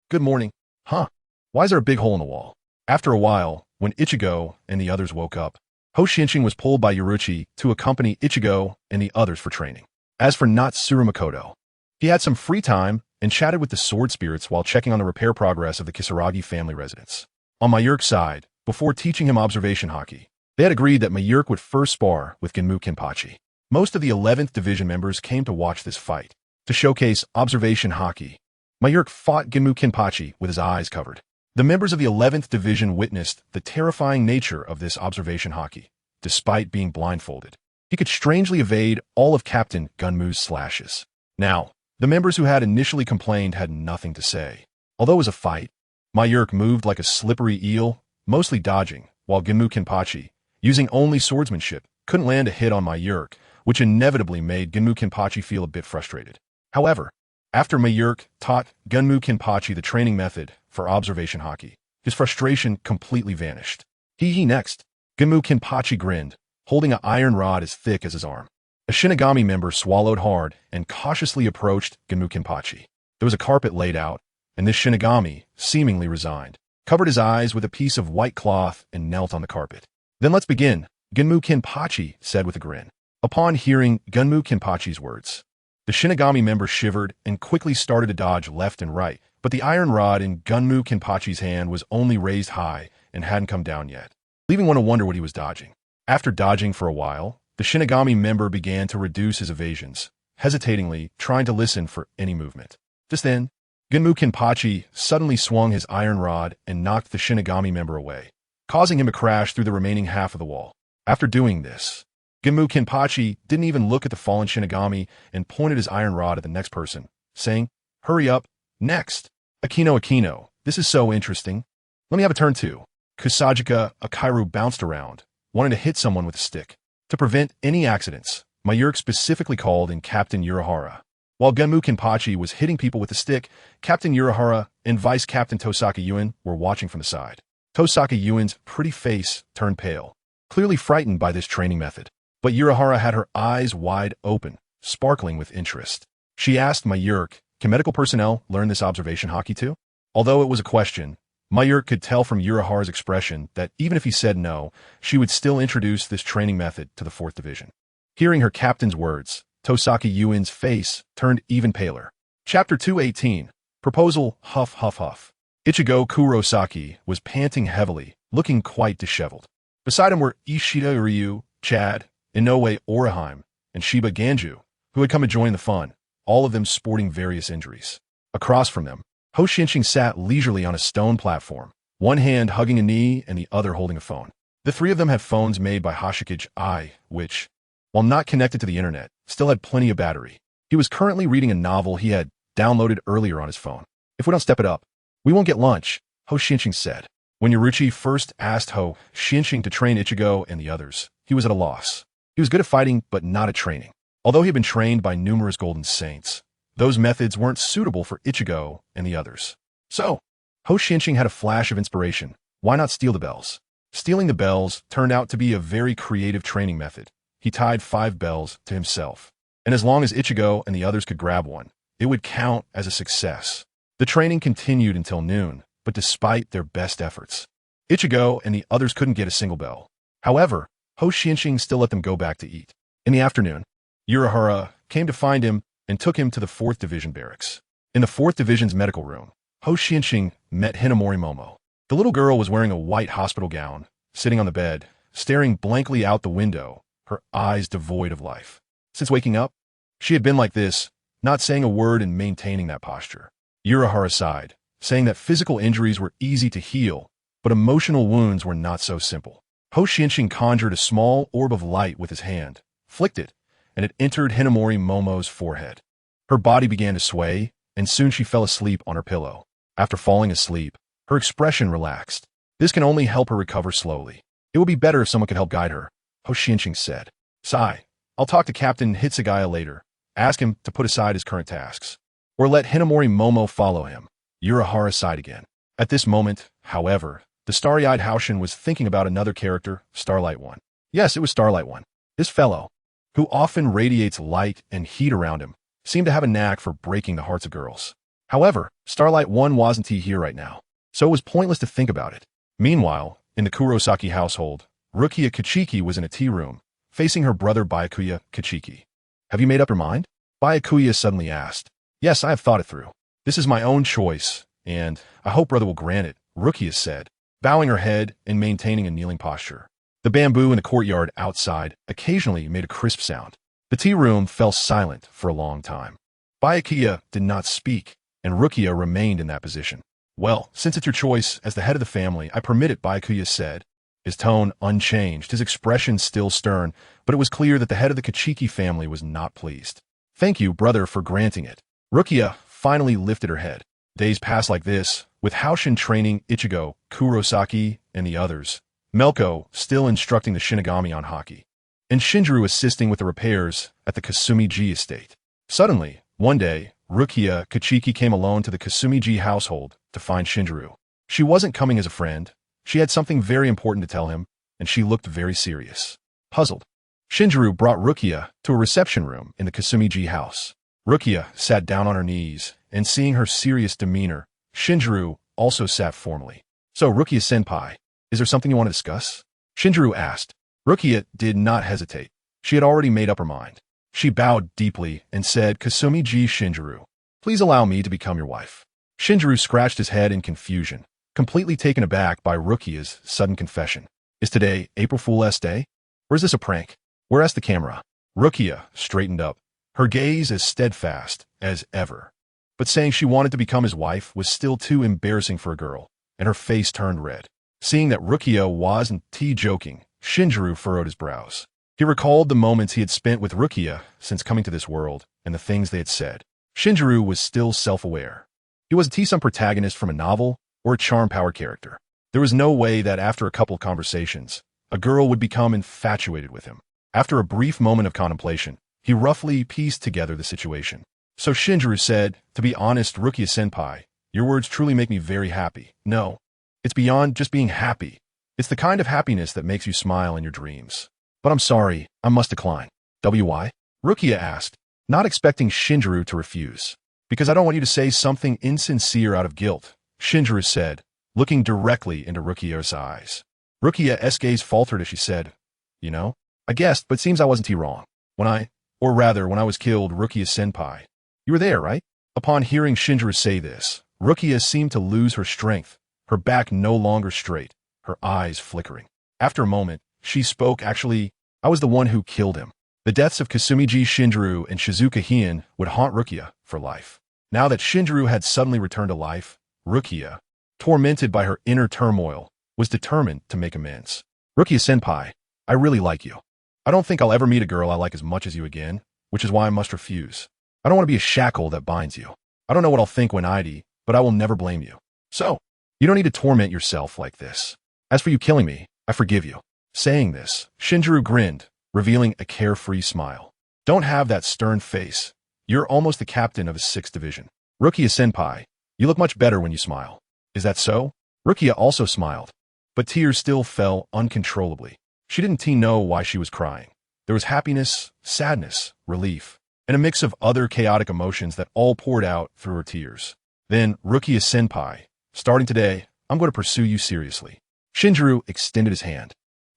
"Good morning." "Huh? Why is there a big hole in the wall?" After a while, when Ichigo and the others woke up, Hoshinshin was pulled by Yoruchi to accompany Ichigo and the others for training. As for Natsuru Makoto, he had some free time and chatted with the sword spirits while checking on the repair progress of the Kisaragi family residence. On Mayurk's side, before teaching him observation hockey, they had agreed that Mayurk would first spar with Ginmu Kenpachi. Most of the 11th Division members came to watch this fight. To showcase observation hockey, Mayurk fought Ginmu Kenpachi with his eyes covered. The members of the 11th Division witnessed the terrifying nature of this observation hockey. Despite being blindfolded, he could strangely evade all of Captain Gunmu's slashes. Now, the members who had initially complained had nothing to say. Although it was a fight, Mayurk moved like a slippery eel, mostly dodging, while Ginmu Kenpachi, using only swordsmanship, couldn't land a hit on Mayurk, which inevitably made Ginmu Kenpachi feel a bit frustrated. However, after Mayurk taught Ginmu Kenpachi the training method for observation hockey, his frustration completely vanished. He next, Ginmu Kenpachi grinned, holding an iron rod as thick as his arm. A Shinigami member swallowed hard and cautiously approached Ginmu Kenpachi. There was a carpet laid out, and this Shinigami, seemingly resigned, covered his eyes with a piece of white cloth and knelt on the carpet. "Then let's begin," Ginmu Kenpachi said with a grin. Upon hearing Ginmu Kenpachi's words, the Shinigami member shivered and quickly started to dodge left and right, but the iron rod in Ginmu Kenpachi's hand was only raised high and hadn't come down yet, leaving one to wonder what he was dodging. After dodging for a while, The Shinigami member began to reduce his evasions, hesitatingly trying to listen for any movement. Just then, Genmu Kenpachi suddenly swung his iron rod and knocked the Shinigami member away, causing him to crash through the remaining half of the wall. After doing this, Genmu Kenpachi didn't even look at the fallen Shinigami and pointed his iron rod at the next person, saying, "Hurry up, next." Akino, this is so interesting. Let me have a turn too. Kusajika Akairu bounced around, wanting to hit someone with a stick. To prevent any accidents, Mayurk specifically called in Captain Urahara. While Genmu Kenpachi was hitting people with a stick, Captain Urahara and Vice Captain Tosaka Yuen were watching from the side. Tosaka Yuen's pretty face turned pale, clearly frightened by this training method. But Urahara had her eyes wide open, sparkling with interest. She asked Mayurk, "Can medical personnel learn this observation hockey too?" Although it was a question, Mayurk could tell from Urahara's expression that even if he said no, she would still introduce this training method to the 4th Division. Hearing her captain's words, Tosaka Yuen's face turned even paler. Chapter 218, Proposal, Huff Huff Huff. Ichigo Kurosaki was panting heavily, looking quite disheveled. Beside him were Ishida Ryu, Chad, Inoue Oraheim, and Shiba Ganju, who had come to join the fun, all of them sporting various injuries. Across from them, Ho Xianqing sat leisurely on a stone platform, one hand hugging a knee and the other holding a phone. The three of them had phones made by Hoshikage I, which, while not connected to the internet, still had plenty of battery. He was currently reading a novel he had downloaded earlier on his phone. "If we don't step it up, we won't get lunch," Ho Xianqing said. When Yoruichi first asked Ho Xianqing to train Ichigo and the others, he was at a loss. He was good at fighting, but not at training. Although he had been trained by numerous Golden Saints, those methods weren't suitable for Ichigo and the others. So, Ho Xianqing had a flash of inspiration. Why not steal the bells? Stealing the bells turned out to be a very creative training method. He tied 5 bells to himself, and as long as Ichigo and the others could grab one, it would count as a success. The training continued until noon, but despite their best efforts, Ichigo and the others couldn't get a single bell. However, Ho Xianqing still let them go back to eat. In the afternoon, Urahara came to find him and took him to the 4th Division barracks. In the 4th Division's medical room, Ho Xianqing met Hinamori Momo. The little girl was wearing a white hospital gown, sitting on the bed, staring blankly out the window, her eyes devoid of life. Since waking up, she had been like this, not saying a word and maintaining that posture. Urahara sighed, saying that physical injuries were easy to heal, but emotional wounds were not so simple. Ho Xianqing conjured a small orb of light with his hand, flicked it, and it entered Hinamori Momo's forehead. Her body began to sway, and soon she fell asleep on her pillow. After falling asleep, her expression relaxed. This can only help her recover slowly. It would be better if someone could help guide her, Ho Xianqing said. "Sigh, I'll talk to Captain Hitsugaya later. Ask him to put aside his current tasks. Or let Hinamori Momo follow him." Urahara sighed again. At this moment, however, the starry-eyed Haoshin was thinking about another character, Starlight One. Yes, it was Starlight One. This fellow, who often radiates light and heat around him, seemed to have a knack for breaking the hearts of girls. However, Starlight One wasn't here right now, so it was pointless to think about it. Meanwhile, in the Kurosaki household, Rukia Kachiki was in a tea room, facing her brother Byakuya Kachiki. "Have you made up your mind?" Byakuya suddenly asked. "Yes, I have thought it through. This is my own choice, and I hope brother will grant it," Rukia said, bowing her head and maintaining a kneeling posture. The bamboo in the courtyard outside occasionally made a crisp sound. The tea room fell silent for a long time. Byakuya did not speak, and Rukia remained in that position. "Well, since it's your choice as the head of the family, I permit it," Byakuya said, his tone unchanged, his expression still stern, but it was clear that the head of the Kachiki family was not pleased. "Thank you, brother, for granting it." Rukia finally lifted her head. Days passed like this, with Haoshin training Ichigo, Kurosaki, and the others, Melko still instructing the Shinigami on hockey, and Shinjiro assisting with the repairs at the Kasumi-ji estate. Suddenly, one day, Rukia Kachiki came alone to the Kasumi-ji household to find Shinjiro. She wasn't coming as a friend. She had something very important to tell him, and she looked very serious. Puzzled, Shinjiro brought Rukia to a reception room in the Kasumi-ji house. Rukia sat down on her knees, and seeing her serious demeanor, Shinjiro also sat formally. "So, Rukia-senpai, is there something you want to discuss?" Shinjiro asked. Rukia did not hesitate. She had already made up her mind. She bowed deeply and said, "Kasumi-ji Shinjiro, please allow me to become your wife." Shinjiro scratched his head in confusion, completely taken aback by Rukia's sudden confession. Is today April Fool's Day? Or is this a prank? Whereas the camera, Rukia straightened up, her gaze as steadfast as ever. But saying she wanted to become his wife was still too embarrassing for a girl, and her face turned red. Seeing that Rukia wasn't joking, Shinjiro furrowed his brows. He recalled the moments he had spent with Rukia since coming to this world and the things they had said. Shinjiro was still self-aware. He wasn't some protagonist from a novel or a charm power character. There was no way that after a couple of conversations, a girl would become infatuated with him. After a brief moment of contemplation, he roughly pieced together the situation. So Shinjiro said, "To be honest, Rukia-senpai, your words truly make me very happy. No, it's beyond just being happy. It's the kind of happiness that makes you smile in your dreams. But I'm sorry, I must decline." "Why?" Rukia asked, not expecting Shinjiro to refuse. "Because I don't want you to say something insincere out of guilt," Shinjiro said, looking directly into Rukia's eyes. Rukia's gaze faltered as she said, "You know, I guessed, but seems I wasn't wrong. When I was killed, Rukia-senpai. You were there, right?" Upon hearing Shinjiro say this, Rukia seemed to lose her strength, her back no longer straight, her eyes flickering. After a moment, she spoke, "Actually, I was the one who killed him." The deaths of Kasumiji Shinjiro and Shizuka Hien would haunt Rukia for life. Now that Shinjiro had suddenly returned to life, Rukia, tormented by her inner turmoil, was determined to make amends. "Rukia-senpai, I really like you. I don't think I'll ever meet a girl I like as much as you again, which is why I must refuse. I don't want to be a shackle that binds you. I don't know what I'll think when ID, but I will never blame you. So, you don't need to torment yourself like this. As for you killing me, I forgive you." Saying this, Shinjiro grinned, revealing a carefree smile. "Don't have that stern face. You're almost the captain of a 6th division. Rukia-senpai, you look much better when you smile. Is that so?" Rukia also smiled, but tears still fell uncontrollably. She didn't know why she was crying. There was happiness, sadness, relief, and a mix of other chaotic emotions that all poured out through her tears. Then, "Rukia-senpai, starting today, I'm going to pursue you seriously." Shinjiro extended his hand.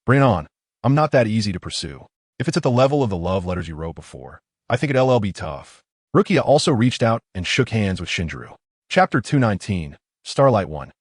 "Bring it on. I'm not that easy to pursue. If it's at the level of the love letters you wrote before, I think it'll be tough." Rukia also reached out and shook hands with Shinjiro. Chapter 219, Starlight 1.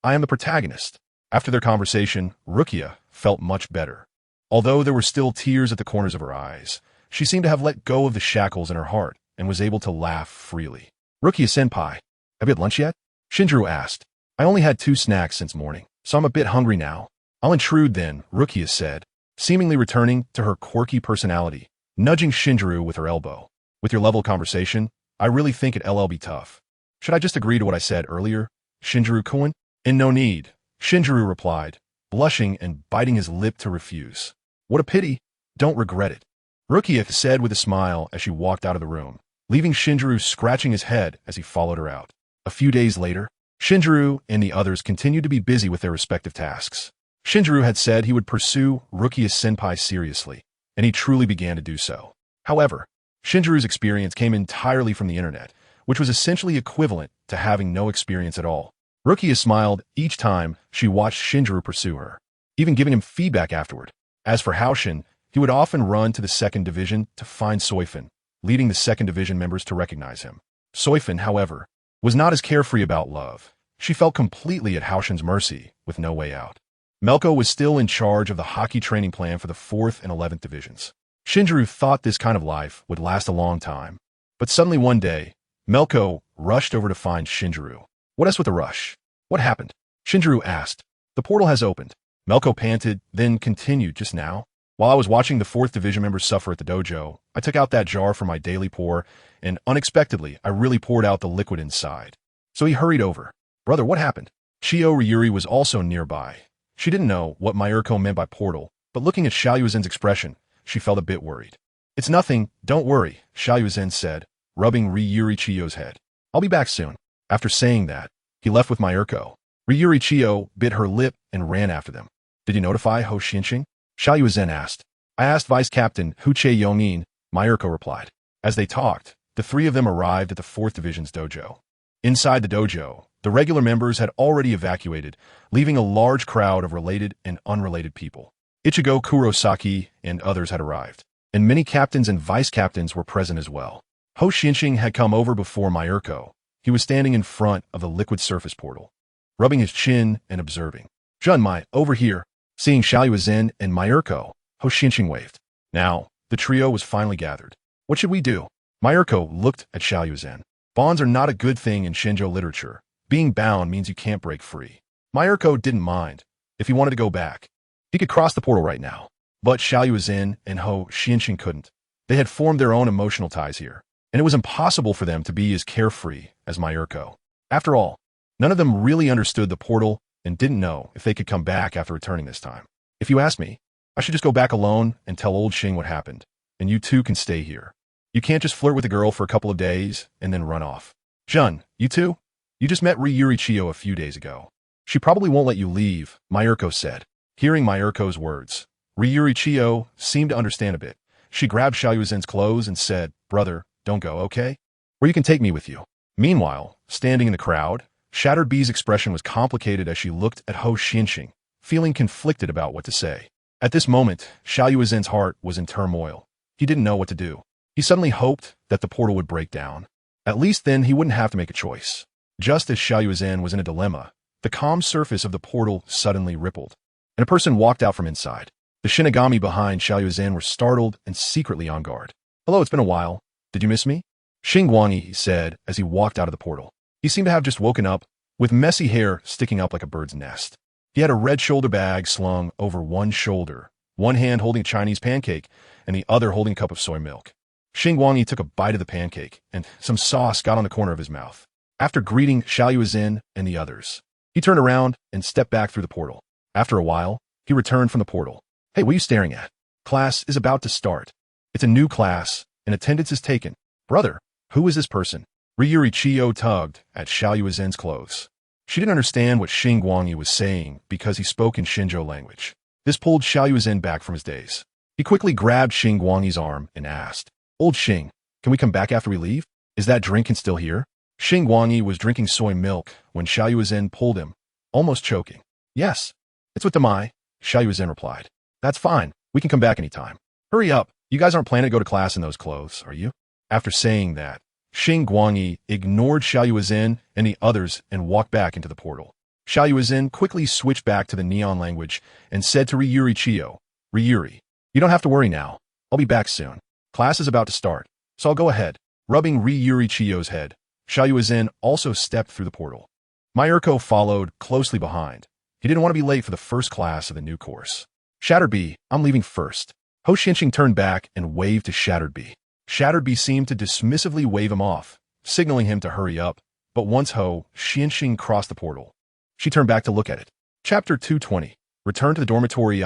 I am the protagonist. After their conversation, Rukia felt much better. Although there were still tears at the corners of her eyes, she seemed to have let go of the shackles in her heart and was able to laugh freely. "Rukia-senpai, have you had lunch yet?" Shinjiro asked. "I only had 2 snacks since morning, so I'm a bit hungry now." "I'll intrude then," Rukia said, seemingly returning to her quirky personality, nudging Shinjiro with her elbow. "With your level of conversation, I really think it'll be tough. Should I just agree to what I said earlier, Shinjiro-kun?" "And no need," Shinjiro replied, blushing and biting his lip to refuse. "What a pity. Don't regret it," Rukia said with a smile as she walked out of the room, leaving Shinjiro scratching his head as he followed her out. A few days later, Shinjiro and the others continued to be busy with their respective tasks. Shinjiro had said he would pursue Rukia-senpai seriously, and he truly began to do so. However, Shinjiro's experience came entirely from the internet, which was essentially equivalent to having no experience at all. Rukia smiled each time she watched Shinjiro pursue her, even giving him feedback afterward. As for Haoshin, he would often run to the 2nd Division to find Soifin, leading the 2nd Division members to recognize him. Soifin, however, was not as carefree about love. She felt completely at Haoshin's mercy, with no way out. Melko was still in charge of the hockey training plan for the 4th and 11th Divisions. Shinjiro thought this kind of life would last a long time. But suddenly one day, Melko rushed over to find Shinjiro. "What else with the rush? What happened?" Shinjiro asked. "The portal has opened." Melko panted, then continued, "Just now, while I was watching the 4th Division members suffer at the dojo, I took out that jar for my daily pour, and unexpectedly, I really poured out the liquid inside." So he hurried over. "Brother, what happened?" Chio Ryuri was also nearby. She didn't know what Mayurko meant by portal, but looking at Xiaoyuzen's expression, she felt a bit worried. "It's nothing, don't worry," Xiaoyuzen said, rubbing Ryuri Chio's head. "I'll be back soon." After saying that, he left with Mayurko. Ryuri Chio bit her lip and ran after them. "Did you notify Ho Xinqing?" Xiaoyuzen asked. "I asked Vice Captain Hu Che Yongin," Mayurko replied. As they talked, the 3 of them arrived at the 4th Division's dojo. Inside the dojo, the regular members had already evacuated, leaving a large crowd of related and unrelated people. Ichigo Kurosaki and others had arrived, and many captains and vice-captains were present as well. Ho Xinqing had come over before Mayurko. He was standing in front of the liquid surface portal, rubbing his chin and observing. "Junmai, over here." Seeing Xiaoyuzen and Mayurko, Ho Xinqing waved. Now, the trio was finally gathered. What should we do? Mayurko looked at Xiao Yuzhen. Bonds are not a good thing in Shinjo literature. Being bound means you can't break free. Mayurko didn't mind. If he wanted to go back, he could cross the portal right now. But Xiao Yuzhen and Ho Xianxing couldn't. They had formed their own emotional ties here, and it was impossible for them to be as carefree as Mayurko. After all, none of them really understood the portal and didn't know if they could come back after returning this time. If you ask me, I should just go back alone and tell old Xing what happened, and you two can stay here. You can't just flirt with a girl for a couple of days and then run off. Jun, you two? You just met Ryuri Chiyo a few days ago. She probably won't let you leave, Mayurko said. Hearing Mayurko's words, Ryuri Chiyo seemed to understand a bit. She grabbed Xiao Yuzhen's clothes and said, "Brother, don't go, okay? Or you can take me with you." Meanwhile, standing in the crowd, Shattered Bee's expression was complicated as she looked at Ho Xianxing, feeling conflicted about what to say. At this moment, Xiao Yuzhen's heart was in turmoil. He didn't know what to do. He suddenly hoped that the portal would break down. At least then he wouldn't have to make a choice. Just as Xiao Yuzhen was in a dilemma, the calm surface of the portal suddenly rippled, and a person walked out from inside. The Shinigami behind Xiao Yuzhen were startled and secretly on guard. "Hello, it's been a while. Did you miss me?" Xingguang, he said as he walked out of the portal. He seemed to have just woken up, with messy hair sticking up like a bird's nest. He had a red shoulder bag slung over one shoulder, one hand holding a Chinese pancake and the other holding a cup of soy milk. Xingguang took a bite of the pancake, and some sauce got on the corner of his mouth. After greeting Xiao Yuzhen and the others, he turned around and stepped back through the portal. After a while, he returned from the portal. "Hey, what are you staring at? Class is about to start. It's a new class, and attendance is taken. Brother, who is this person?" Ryuri Chiyo tugged at Xiao Yuzhen's clothes. She didn't understand what Xingguang was saying because he spoke in Shinjo language. This pulled Xiao Yuzhen back from his daze. He quickly grabbed Xingguang's arm and asked, "Old Xing, can we come back after we leave? Is that drink still here?" Xingguang was drinking soy milk when Xiao Yuzhen pulled him, almost choking. "Yes, it's with Demai," Xiao Yuzhen replied. "That's fine. We can come back anytime. Hurry up. You guys aren't planning to go to class in those clothes, are you?" After saying that, Xingguang ignored Xiao Yuzhen and the others and walked back into the portal. Xiao Yuzhen quickly switched back to the neon language and said to Ryuri Chiyo, "Ryuri, you don't have to worry now. I'll be back soon. Class is about to start, so I'll go ahead." Rubbing Ryuri Chiyo's head, Xiao Yuzhen also stepped through the portal. Mayurko followed closely behind. He didn't want to be late for the first class of the new course. "Shattered Bee, I'm leaving first." Ho Xianxing turned back and waved to Shattered Bee. Shattered Bee seemed to dismissively wave him off, signaling him to hurry up, but once Ho Xianxing crossed the portal, she turned back to look at it. Chapter 220. Return to the dormitory.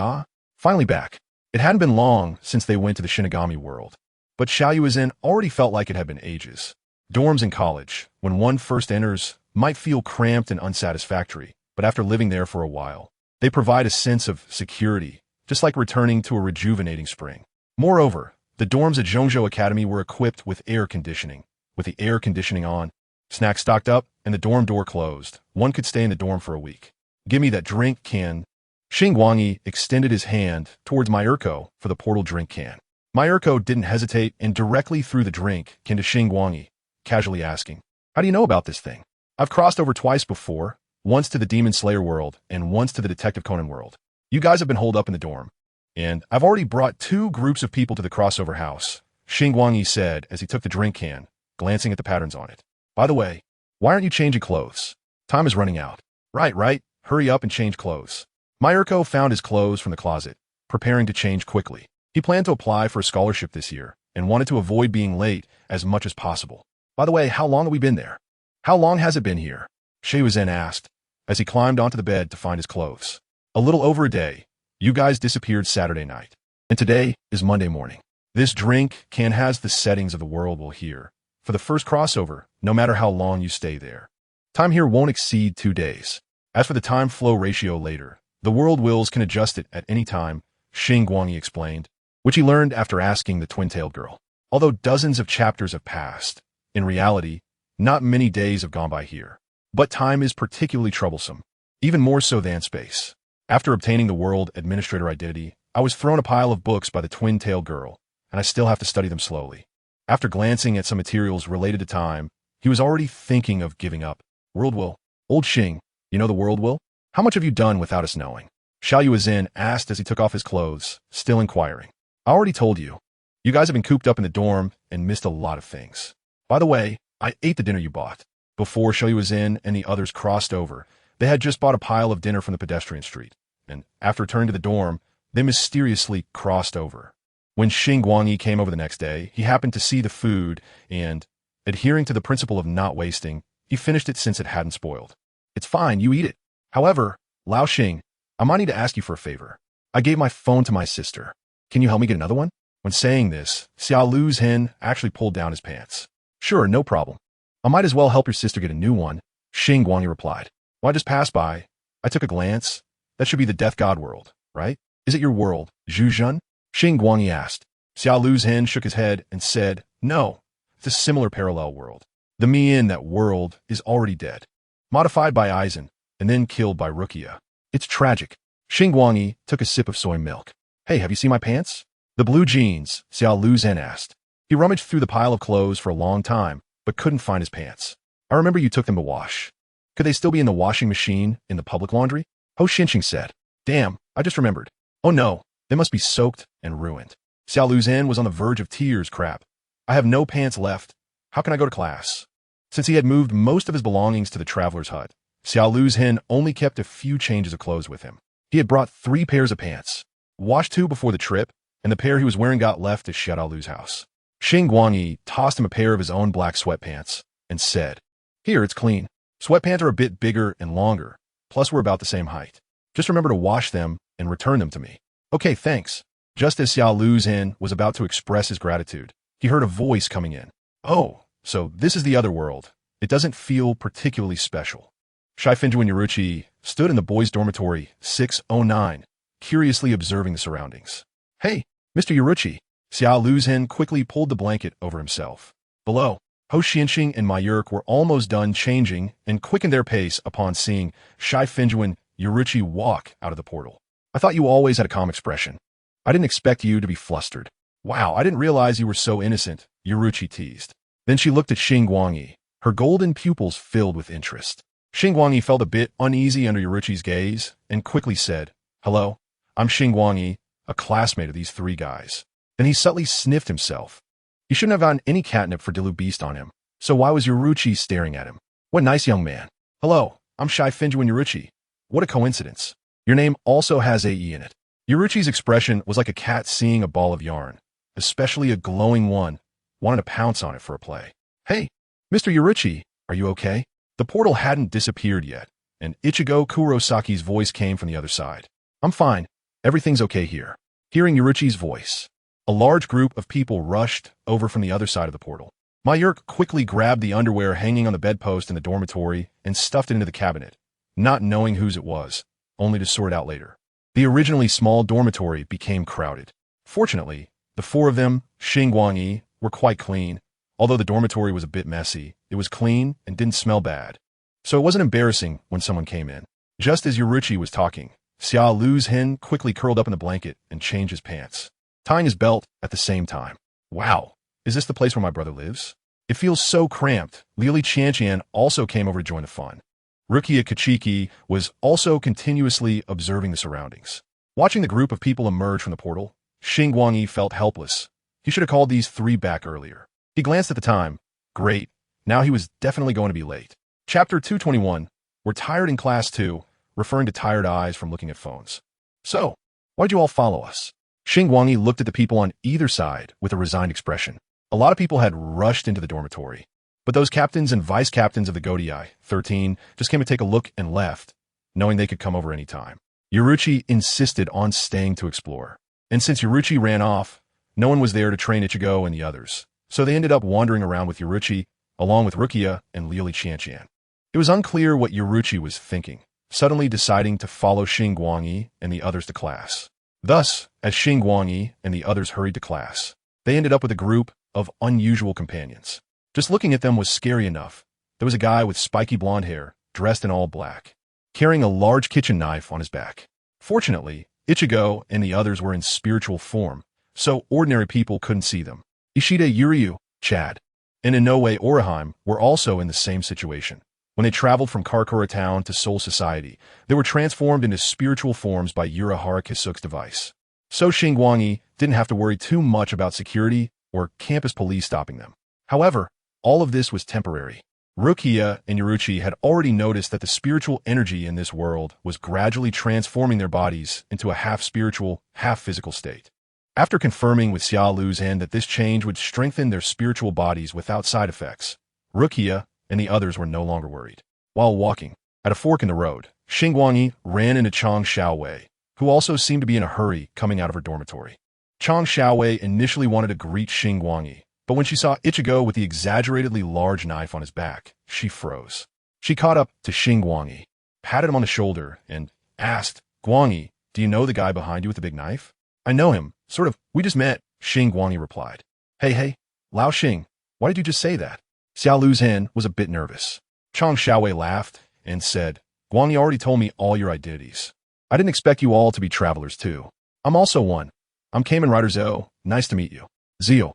Finally back. It hadn't been long since they went to the Shinigami world, but Xiao Yuzhen already felt like it had been ages. Dorms in college, when one first enters, might feel cramped and unsatisfactory, but after living there for a while, they provide a sense of security, just like returning to a rejuvenating spring. Moreover, the dorms at Zhongzhou Academy were equipped with air conditioning. With the air conditioning on, snacks stocked up, and the dorm door closed, one could stay in the dorm for a week. "Give me that drink can." Xingguang extended his hand towards Mayurko for the portal drink can. Mayurko didn't hesitate and directly threw the drink can to Xingguang, casually asking, "How do you know about this thing?" "I've crossed over twice before, once to the Demon Slayer world and once to the Detective Conan world. You guys have been holed up in the dorm, and I've already brought 2 groups of people to the crossover house," Xingguang said as he took the drink can, glancing at the patterns on it. "By the way, why aren't you changing clothes? Time is running out." Right. Hurry up and change clothes." Mayurko found his clothes from the closet, preparing to change quickly. He planned to apply for a scholarship this year and wanted to avoid being late as much as possible. "By the way, how long have we been there?" "How long has it been here?" Xiao Yuzhen asked as he climbed onto the bed to find his clothes. "A little over a day. You guys disappeared Saturday night, and today is Monday morning. This drink can has the settings of the world will here. For the first crossover, no matter how long you stay there, time here won't exceed 2 days. As for the time flow ratio later, the world wills can adjust it at any time," Xingguang explained, which he learned after asking the twin-tailed girl. Although dozens of chapters have passed, in reality, not many days have gone by here. But time is particularly troublesome, even more so than space. After obtaining the world administrator identity, I was thrown a pile of books by the twin-tailed girl, and I still have to study them slowly. After glancing at some materials related to time, he was already thinking of giving up. "World will. Old Xing, you know the world will? How much have you done without us knowing?" Xiao Yuzhen asked as he took off his clothes, still inquiring. I already told you. You guys have been cooped up in the dorm and missed a lot of things. By the way, I ate the dinner you bought. Before Shelly was in and the others crossed over, they had just bought a pile of dinner from the pedestrian street. And after returning to the dorm, they mysteriously crossed over. When Xingguang came over the next day, he happened to see the food and, adhering to the principle of not wasting, he finished it since it hadn't spoiled. It's fine, you eat it. However, Lao Xing, I might need to ask you for a favor. I gave my phone to my sister. Can you help me get another one? When saying this, Xiao Lu's hen actually pulled down his pants. Sure, no problem. I might as well help your sister get a new one, Xingguang replied. Well, I just passed by. I took a glance. That should be the Death God world, right? Is it your world, Zhu Zhun? Xingguang asked. Xiao Lu's hen shook his head and said, no, it's a similar parallel world. The me in that world is already dead. Modified by Aizen, and then killed by Rukia. It's tragic. Xingguang took a sip of soy milk. Hey, have you seen my pants? The blue jeans, Xiao Lu's hen asked. He rummaged through the pile of clothes for a long time, but couldn't find his pants. I remember you took them to wash. Could they still be in the washing machine in the public laundry? Ho Xinqing said. Damn, I just remembered. Oh no, they must be soaked and ruined. Xiao Lu's hen was on the verge of tears. Crap. I have no pants left. How can I go to class? Since he had moved most of his belongings to the traveler's hut, Xiao Lu's hen only kept a few changes of clothes with him. He had brought 3 pairs of pants, washed 2 before the trip, and the pair he was wearing got left at Xiao Lu's house. Xingguang tossed him a pair of his own black sweatpants and said, Here, it's clean. Sweatpants are a bit bigger and longer, plus we're about the same height. Just remember to wash them and return them to me. Okay, thanks. Just as Xiao Lu's hen was about to express his gratitude, he heard a voice coming in. Oh, so this is the other world. It doesn't feel particularly special. Shaifinju and Yuruchi stood in the boys' dormitory 609, curiously observing the surroundings. Hey, Mr. Yuruchi. Xiao Lu's hen quickly pulled the blanket over himself. Below, Ho Xinqing and Mayurk were almost done changing and quickened their pace upon seeing Shaifinju and Yuruchi walk out of the portal. I thought you always had a calm expression. I didn't expect you to be flustered. Wow, I didn't realize you were so innocent, Yuruchi teased. Then she looked at Xingguang, her golden pupils filled with interest. Xingguang felt a bit uneasy under Yuruchi's gaze and quickly said, Hello, I'm Xingguang, a classmate of these 3 guys. Then he subtly sniffed himself. He shouldn't have gotten any catnip for Dilu Beast on him, so why was Yuruchi staring at him? What a nice young man. Hello, I'm Shaifinju and Yuruchi. What a coincidence. Your name also has AE in it. Yuruchi's expression was like a cat seeing a ball of yarn, especially a glowing one, wanting to pounce on it for a play. Hey, Mr. Yuruchi, are you okay? The portal hadn't disappeared yet, and Ichigo Kurosaki's voice came from the other side. I'm fine. Everything's okay here. Hearing Yuruchi's voice, a large group of people rushed over from the other side of the portal. Mayurk quickly grabbed the underwear hanging on the bedpost in the dormitory and stuffed it into the cabinet, not knowing whose it was, only to sort it out later. The originally small dormitory became crowded. Fortunately, the 4 of them, Xingguang, were quite clean. Although the dormitory was a bit messy, it was clean and didn't smell bad. So it wasn't embarrassing when someone came in. Just as Yuruchi was talking, Xiao Lu's hen quickly curled up in the blanket and changed his pants, tying his belt at the same time. Wow, is this the place where my brother lives? It feels so cramped. Lili Qianqian also came over to join the fun. Rukia Kachiki was also continuously observing the surroundings. Watching the group of people emerge from the portal, Xingguang felt helpless. He should have called these 3 back earlier. He glanced at the time. Great. Now he was definitely going to be late. Chapter 221. We're tired in class 2, referring to tired eyes from looking at phones. So, why'd you all follow us? Xingguang looked at the people on either side with a resigned expression. A lot of people had rushed into the dormitory, but those captains and vice captains of the Godii, 13, just came to take a look and left, knowing they could come over any time. Yuruchi insisted on staying to explore, and since Yuruchi ran off, no one was there to train Ichigo and the others, so they ended up wandering around with Yuruchi, along with Rukia and Lili Qianqian. It was unclear what Yuruchi was thinking, suddenly deciding to follow Xingguang and the others to class. Thus, as Xingguang and the others hurried to class, they ended up with a group of unusual companions. Just looking at them was scary enough. There was a guy with spiky blonde hair, dressed in all black, carrying a large kitchen knife on his back. Fortunately, Ichigo and the others were in spiritual form, so ordinary people couldn't see them. Ishida, Yuryu, Chad, and Inoue Orihime were also in the same situation. When they traveled from Karakura Town to Soul Society, they were transformed into spiritual forms by Urahara Kisuk's device. so Xingguang didn't have to worry too much about security or campus police stopping them. However, all of this was temporary. Rukia and Yuruchi had already noticed that the spiritual energy in this world was gradually transforming their bodies into a half-spiritual, half-physical state. After confirming with Xia Luzhen that this change would strengthen their spiritual bodies without side effects, Rukia and the others were no longer worried. While walking, at a fork in the road, Xingguang ran into Chang Xiaowei, who also seemed to be in a hurry coming out of her dormitory. Chang Xiaowei initially wanted to greet Xingguang, but when she saw Ichigo with the exaggeratedly large knife on his back, she froze. She caught up to Xingguang, patted him on the shoulder, and asked, "Guangyi, do you know the guy behind you with the big knife?" "I know him, sort of. We just met," Xingguang replied. Hey, Lao Xing, why did you just say that?" Xia Luzhen was a bit nervous. Chang Xiaowei laughed and said, "Guangyi already told me all your identities. I didn't expect you all to be travelers too. I'm also one. I'm Kamen Rider Zhou. Nice to meet you." "Zio."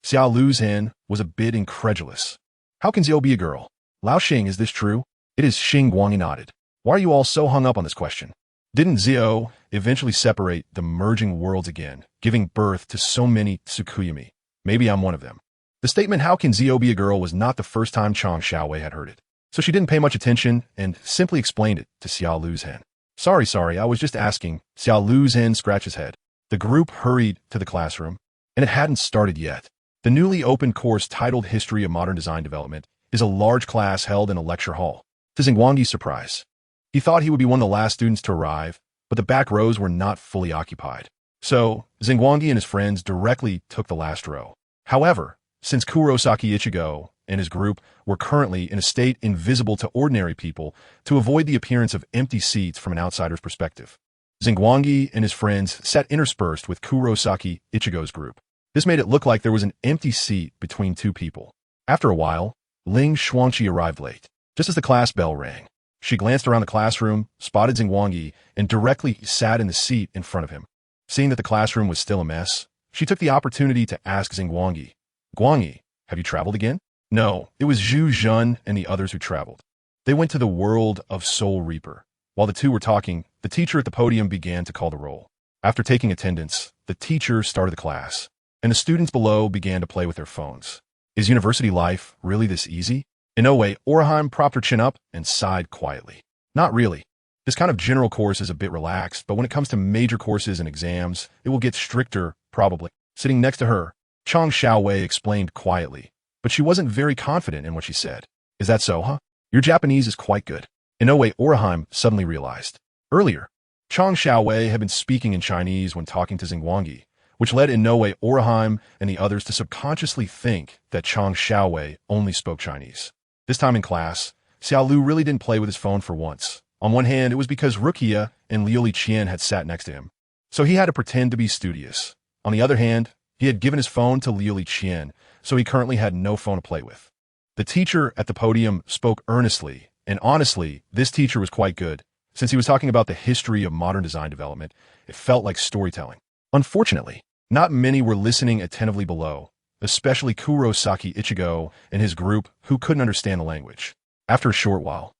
Xia Luzhen was a bit incredulous. "How can Zio be a girl? Lao Xing, is this true?" "It is." Xingguang nodded. "Why are you all so hung up on this question? Didn't Zio eventually separate the merging worlds again, giving birth to so many Tsukuyami? Maybe I'm one of them." The statement, "How can Zio be a girl?" was not the first time Chang Xiaowei had heard it, so she didn't pay much attention and simply explained it to Xia Luzhen. Sorry, I was just asking." Xia Luzhen scratched his head. The group hurried to the classroom, and it hadn't started yet. The newly opened course titled History of Modern Design Development is a large class held in a lecture hall. To Xingguang's surprise, he thought he would be one of the last students to arrive, but the back rows were not fully occupied. So, Xingguang and his friends directly took the last row. However, since Kurosaki Ichigo and his group were currently in a state invisible to ordinary people to avoid the appearance of empty seats from an outsider's perspective, Xingguang and his friends sat interspersed with Kurosaki Ichigo's group. This made it look like there was an empty seat between two people. After a while, Ling Xuanqi arrived late. Just as the class bell rang, she glanced around the classroom, spotted Xingguang, and directly sat in the seat in front of him. Seeing that the classroom was still a mess, she took the opportunity to ask Xingguang, "Guangyi, have you traveled again?" "No, it was Zhu Zhen and the others who traveled. They went to the world of Soul Reaper." While the two were talking, the teacher at the podium began to call the roll. After taking attendance, the teacher started the class, and the students below began to play with their phones. Is university life really this easy? Inoue Oraheim propped her chin up and sighed quietly. Not really. This kind of general course is a bit relaxed, but when it comes to major courses and exams, it will get stricter, probably. Sitting next to her, Chang Xiaowei explained quietly, but she wasn't very confident in what she said. "Is that so, huh? Your Japanese is quite good." Inoue Oraheim suddenly realized. Earlier, Chang Xiaowei had been speaking in Chinese when talking to Xingguang, which led Inoue Oraheim and the others to subconsciously think that Chang Xiaowei only spoke Chinese. This time in class, Xiao Lu really didn't play with his phone for once. On one hand, it was because Rukia and Liu Liqian had sat next to him, so he had to pretend to be studious. On the other hand, he had given his phone to Liu Liqian, so he currently had no phone to play with. The teacher at the podium spoke earnestly, and honestly, this teacher was quite good. Since he was talking about the history of modern design development, it felt like storytelling. Unfortunately, not many were listening attentively below, especially Kurosaki Ichigo and his group who couldn't understand the language. After a short while,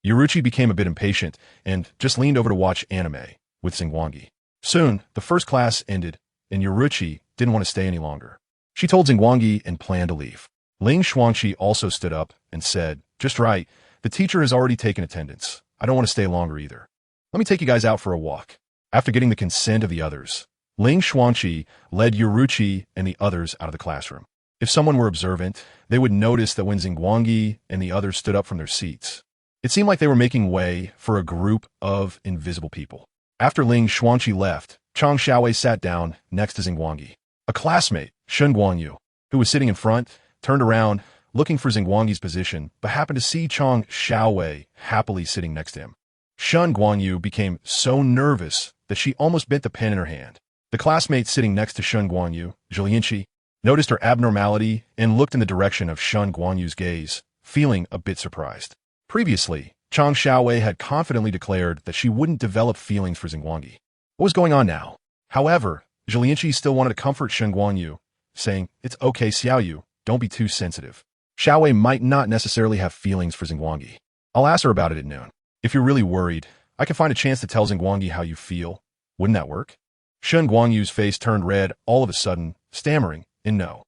Yuruchi became a bit impatient and just leaned over to watch anime with Xingguang. Soon, the first class ended, and Yuruchi didn't want to stay any longer. She told Xingguang and planned to leave. Ling Xuanqi also stood up and said, "Just right, the teacher has already taken attendance. I don't want to stay longer either. Let me take you guys out for a walk." After getting the consent of the others, Ling Xuanqi led Yuruchi and the others out of the classroom. If someone were observant, they would notice that when Xingguang and the others stood up from their seats, it seemed like they were making way for a group of invisible people. After Ling Xuanqi left, Chang Xiaowei sat down next to Xingguang. A classmate, Shun Guangyu, who was sitting in front, turned around, looking for Xingguang's position, but happened to see Chang Xiaowei happily sitting next to him. Shun Guangyu became so nervous that she almost bent the pen in her hand. The classmate sitting next to Shun Guangyu, Zhilianqi, noticed her abnormality and looked in the direction of Shun Guangyu's gaze, feeling a bit surprised. Previously, Chang Xiaowei had confidently declared that she wouldn't develop feelings for Xingguang. What was going on now? However, Zhilianqi still wanted to comfort Shun Guangyu, saying, "It's okay, Xiaoyu, don't be too sensitive. Xiaowei might not necessarily have feelings for Xingguang. I'll ask her about it at noon. If you're really worried, I can find a chance to tell Xingguang how you feel. Wouldn't that work?" Shen Guangyu's face turned red all of a sudden, stammering, in no.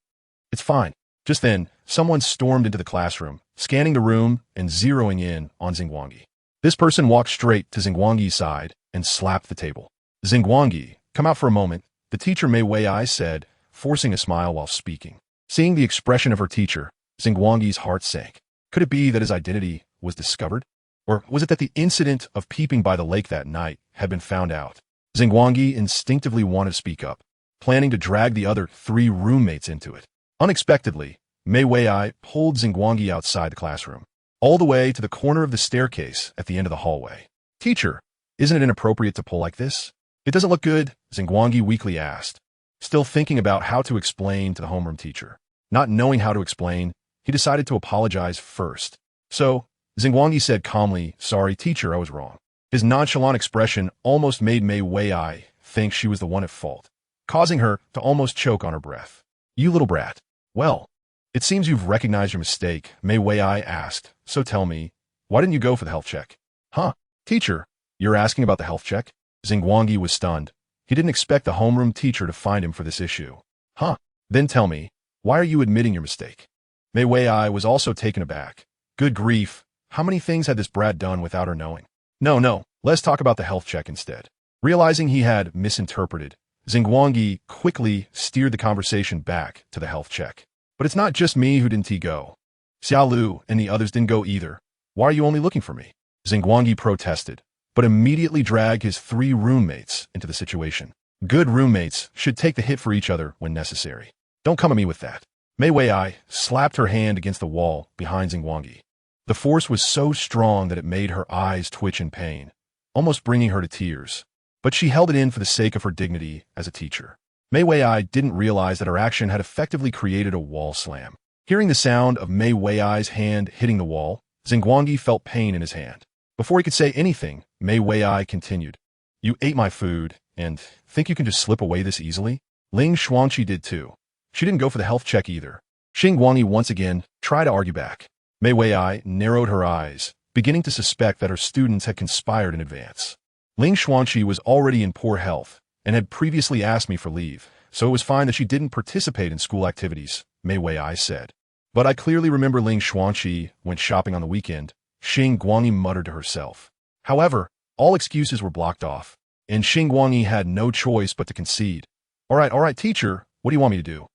It's fine. Just then, someone stormed into the classroom, scanning the room and zeroing in on Xingguang. This person walked straight to Xingguang's side and slapped the table. Xingguang, come out for a moment, the teacher Mei Wei said, forcing a smile while speaking. Seeing the expression of her teacher, Xingguang's heart sank. Could it be that his identity was discovered? Or was it that the incident of peeping by the lake that night had been found out? Xingguang instinctively wanted to speak up, planning to drag the other 3 roommates into it. Unexpectedly, Mei Wei pulled Xingguang outside the classroom, all the way to the corner of the staircase at the end of the hallway. Teacher, isn't it inappropriate to pull like this? It doesn't look good, Xingguang weakly asked, still thinking about how to explain to the homeroom teacher. Not knowing how to explain, he decided to apologize first. So, Xingguang said calmly, sorry, teacher, I was wrong. His nonchalant expression almost made Mei Wei think she was the one at fault, causing her to almost choke on her breath. You little brat. Well, it seems you've recognized your mistake, Mei Wei asked. So tell me, why didn't you go for the health check? Huh? Teacher, you're asking about the health check? Xingguang was stunned. He didn't expect the homeroom teacher to find him for this issue. Huh? Then tell me, why are you admitting your mistake? Mei Wei was also taken aback. Good grief, how many things had this brat done without her knowing? No, let's talk about the health check instead. Realizing he had misinterpreted, Xingguang quickly steered the conversation back to the health check. But it's not just me who didn't go. Xiao Lu and the others didn't go either. Why are you only looking for me? Xingguang protested, but immediately dragged his 3 roommates into the situation. Good roommates should take the hit for each other when necessary. Don't come at me with that. Mei Wei slapped her hand against the wall behind Xingguang. The force was so strong that it made her eyes twitch in pain, almost bringing her to tears. But she held it in for the sake of her dignity as a teacher. Mei Wei didn't realize that her action had effectively created a wall slam. Hearing the sound of Mei Wei's hand hitting the wall, Xingguang felt pain in his hand. Before he could say anything, Mei Wei continued. You ate my food, and think you can just slip away this easily? Ling Xuanqi did too. She didn't go for the health check either. Xingguang once again tried to argue back. Mei Wei narrowed her eyes, beginning to suspect that her students had conspired in advance. Ling Xuanqi was already in poor health and had previously asked me for leave, so it was fine that she didn't participate in school activities, Mei Wei said. But I clearly remember Ling Xuanqi went shopping on the weekend, Xingguang muttered to herself. However, all excuses were blocked off, and Xingguang had no choice but to concede. All right, teacher, what do you want me to do?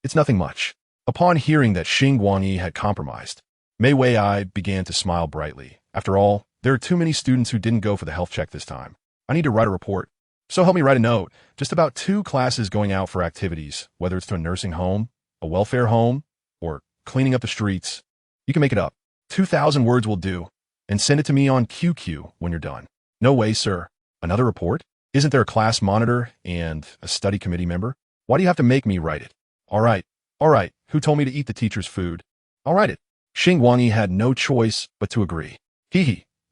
It's nothing much. Upon hearing that Xingguang had compromised, Mei Wei began to smile brightly. After all, there are too many students who didn't go for the health check this time. I need to write a report. So help me write a note, just about 2 classes going out for activities, whether it's to a nursing home, a welfare home, or cleaning up the streets. You can make it up. 2,000 words will do, and send it to me on QQ when you're done. No way, sir. Another report? Isn't there a class monitor and a study committee member? Why do you have to make me write it? All right, who told me to eat the teacher's food? I'll write it. Xingguang had no choice but to agree.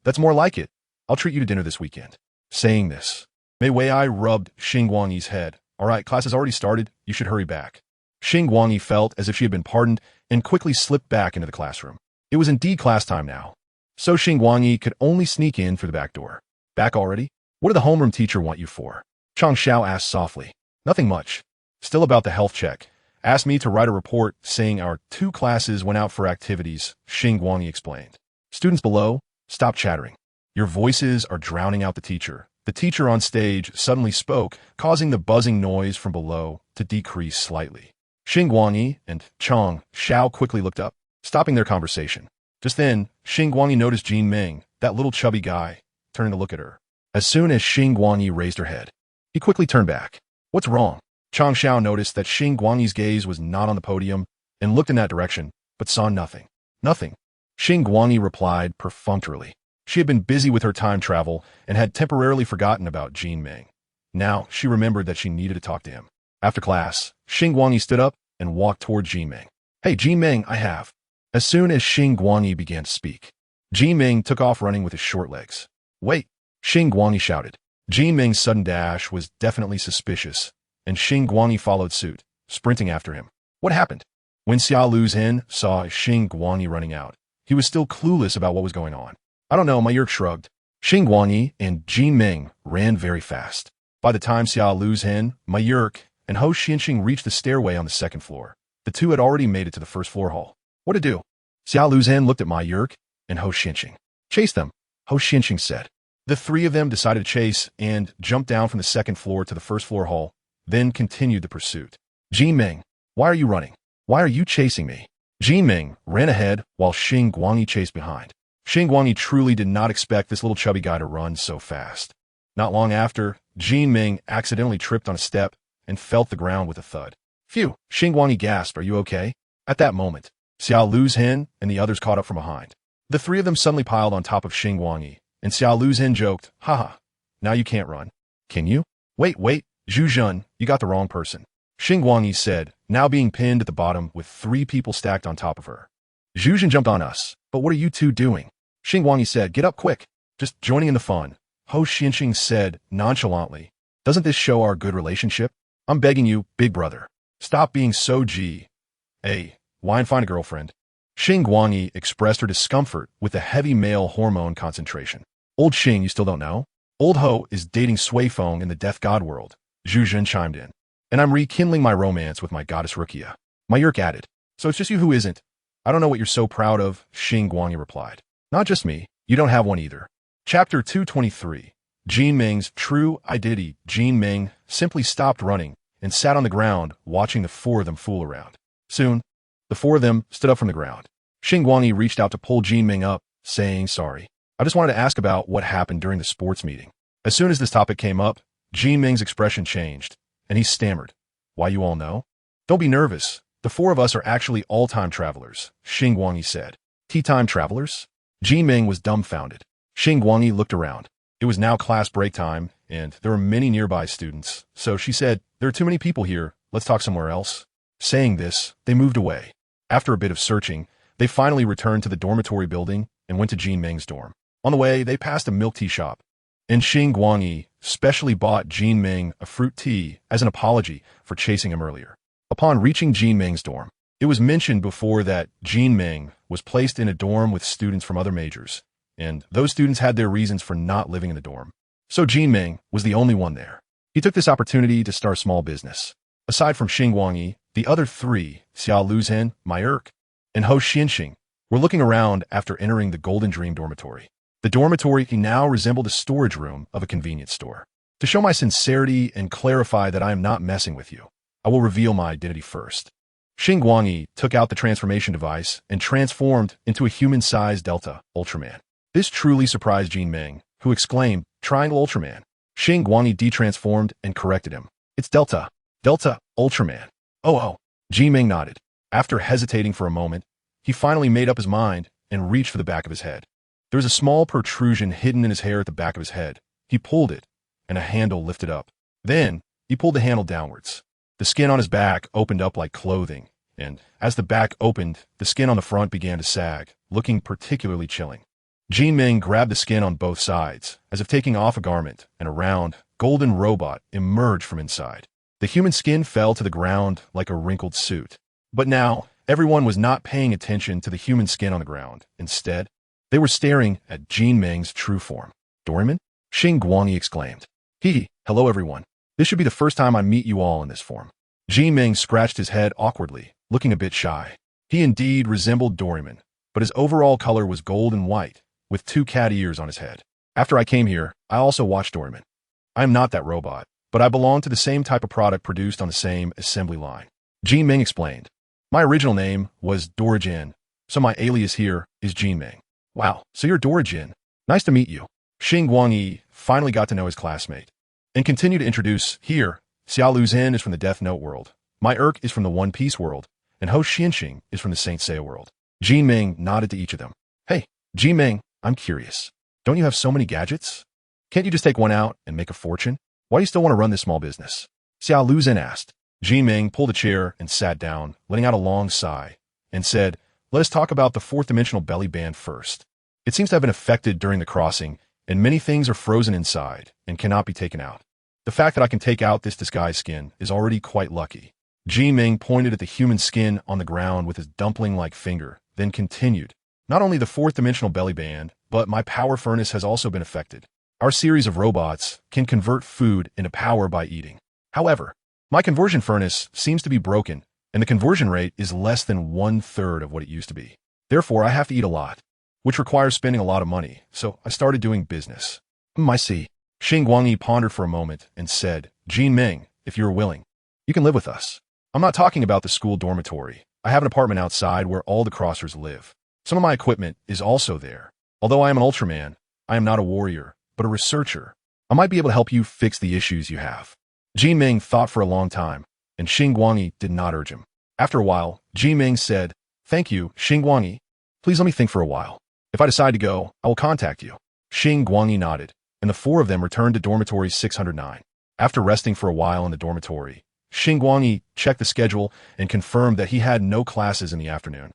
That's more like it. I'll treat you to dinner this weekend. Saying this, Mei Wei rubbed Xingguang's head. All right, class has already started. You should hurry back. Xingguang felt as if she had been pardoned and quickly slipped back into the classroom. It was indeed class time now. So Xingguang could only sneak in through the back door. Back already? What did the homeroom teacher want you for? Chang Xiao asked softly. Nothing much. Still about the health check. Asked me to write a report saying our 2 classes went out for activities, Xingguang explained. Students below, stop chattering. Your voices are drowning out the teacher. The teacher on stage suddenly spoke, causing the buzzing noise from below to decrease slightly. Xingguang and Chang Xiao quickly looked up, stopping their conversation. Just then, Xingguang noticed Jin Ming, that little chubby guy, turning to look at her. As soon as Xingguang raised her head, he quickly turned back. What's wrong? Chang Xiao noticed that Xingguang's gaze was not on the podium and looked in that direction, but saw nothing. Nothing. Xingguang replied perfunctorily. She had been busy with her time travel and had temporarily forgotten about Jin Ming. Now, she remembered that she needed to talk to him. After class, Xingguang stood up and walked toward Jin Ming. Hey, Jin Ming, I have. As soon as Xingguang began to speak, Jin Ming took off running with his short legs. Wait, Xingguang shouted. Jin Ming's sudden dash was definitely suspicious, and Xingguang followed suit, sprinting after him. What happened? When Xiao Lu's hen saw Xingguang running out, he was still clueless about what was going on. I don't know, my yerk shrugged. Xingguang and Jin Ming ran very fast. By the time Xiao Luzhen, my Yurk, and Ho Xianxing reached the stairway on the second floor, the two had already made it to the first floor hall. What to do? Xiao Luzhen looked at my Yurk and Ho Xianxing. Chase them, Ho Xianxing said. The three of them decided to chase and jumped down from the second floor to the first floor hall, then continued the pursuit. Xingming, why are you running? Why are you chasing me? Xingming ran ahead while Xingguang chased behind. Xingguang truly did not expect this little chubby guy to run so fast. Not long after, Xingming accidentally tripped on a step and fell to the ground with a thud. Phew, Xingguang gasped, are you okay? At that moment, Xiao Luzhen and the others caught up from behind. The three of them suddenly piled on top of Xingguang, and Xiao Luzhen joked, haha, now you can't run. Can you? Wait, Zhu Zhun, you got the wrong person. Xingguang said, now being pinned at the bottom with three people stacked on top of her. Zhu Zhun jumped on us, but what are you two doing? Xingguang said, get up quick. Just joining in the fun. Ho Xianxing said nonchalantly, doesn't this show our good relationship? I'm begging you, big brother. Stop being so why and find a girlfriend. Xingguang expressed her discomfort with the heavy male hormone concentration. Old Xing, you still don't know? Old Ho is dating Sui Feng in the death god world, Zhu Zhun chimed in. And I'm rekindling my romance with my goddess Rukia. My Yurk added. So it's just you who isn't. I don't know what you're so proud of, Xingguang replied. Not just me, you don't have one either. Chapter 223. Xingming's true identity. Xingming simply stopped running and sat on the ground watching the four of them fool around. Soon, the four of them stood up from the ground. Xingguang reached out to pull Xingming up, saying sorry. I just wanted to ask about what happened during the sports meeting. As soon as this topic came up, Xingming's expression changed, and he stammered. Why, you all know? Don't be nervous. The four of us are actually all-time travelers, Xingguang said. Tea-time travelers? Xingming was dumbfounded. Xingguang looked around. It was now class break time, and there were many nearby students, so she said, there are too many people here, let's talk somewhere else. Saying this, they moved away. After a bit of searching, they finally returned to the dormitory building and went to Xingming's dorm. On the way, they passed a milk tea shop, and Xingguang specially bought Xingming a fruit tea as an apology for chasing him earlier. Upon reaching Xingming's dorm, it was mentioned before that Xingming was placed in a dorm with students from other majors, and those students had their reasons for not living in the dorm. So Xingming was the only one there. He took this opportunity to start a small business. Aside from Xingguang, the other three, Xiao Luzhen, my Yurk, and Ho Xianxing, were looking around after entering the Golden Dream dormitory. The dormitory now resembled a storage room of a convenience store. To show my sincerity and clarify that I am not messing with you, I will reveal my identity first. Xingguang took out the transformation device and transformed into a human-sized Delta Ultraman. This truly surprised Xingming, who exclaimed, Triangle Ultraman. Xingguang detransformed and corrected him. It's Delta Ultraman. Oh, Xingming nodded. After hesitating for a moment, he finally made up his mind and reached for the back of his head. There was a small protrusion hidden in his hair at the back of his head. He pulled it, and a handle lifted up. Then, he pulled the handle downwards. The skin on his back opened up like clothing, and as the back opened, the skin on the front began to sag, looking particularly chilling. Xingming grabbed the skin on both sides, as if taking off a garment, and a round, golden robot emerged from inside. The human skin fell to the ground like a wrinkled suit. But now, everyone was not paying attention to the human skin on the ground. Instead, they were staring at Xingming's true form. Doraemon? Xingguang exclaimed. Hello everyone. This should be the first time I meet you all in this form. Xingming scratched his head awkwardly, looking a bit shy. He indeed resembled Doraemon, but his overall color was gold and white, with 2 cat ears on his head. After I came here, I also watched Doraemon. I am not that robot, but I belong to the same type of product produced on the same assembly line. Xingming explained. My original name was Dorajin, so my alias here is Xingming. Wow, so you're Dorajin. Nice to meet you. Xingguang finally got to know his classmate and continued to introduce, here, Xiao Luzhen is from the Death Note world, my Urk is from the One Piece world, and Ho Xianxing is from the Saint Seiya world. Xingming nodded to each of them. Hey, Xingming, I'm curious. Don't you have so many gadgets? Can't you just take one out and make a fortune? Why do you still want to run this small business? Xiao Luzhen asked. Xingming pulled a chair and sat down, letting out a long sigh, and said, let us talk about the fourth-dimensional belly band first. It seems to have been affected during the crossing, and many things are frozen inside and cannot be taken out. The fact that I can take out this disguised skin is already quite lucky. Xingming pointed at the human skin on the ground with his dumpling-like finger, then continued. Not only the fourth-dimensional belly band, but my power furnace has also been affected. Our series of robots can convert food into power by eating. However, my conversion furnace seems to be broken, and the conversion rate is less than 1/3 of what it used to be. Therefore, I have to eat a lot, which requires spending a lot of money, so I started doing business. I see. Xingguang pondered for a moment and said, Jean Ming, if you're willing, you can live with us. I'm not talking about the school dormitory. I have an apartment outside where all the crossers live. Some of my equipment is also there. Although I am an Ultraman, I am not a warrior, but a researcher. I might be able to help you fix the issues you have. Jean Ming thought for a long time, and Xingguang did not urge him. After a while, Jean Ming said, Thank you, Xingguang. Please let me think for a while. If I decide to go, I will contact you. Xingguang nodded, and the four of them returned to dormitory 609. After resting for a while in the dormitory, Xingguang checked the schedule and confirmed that he had no classes in the afternoon.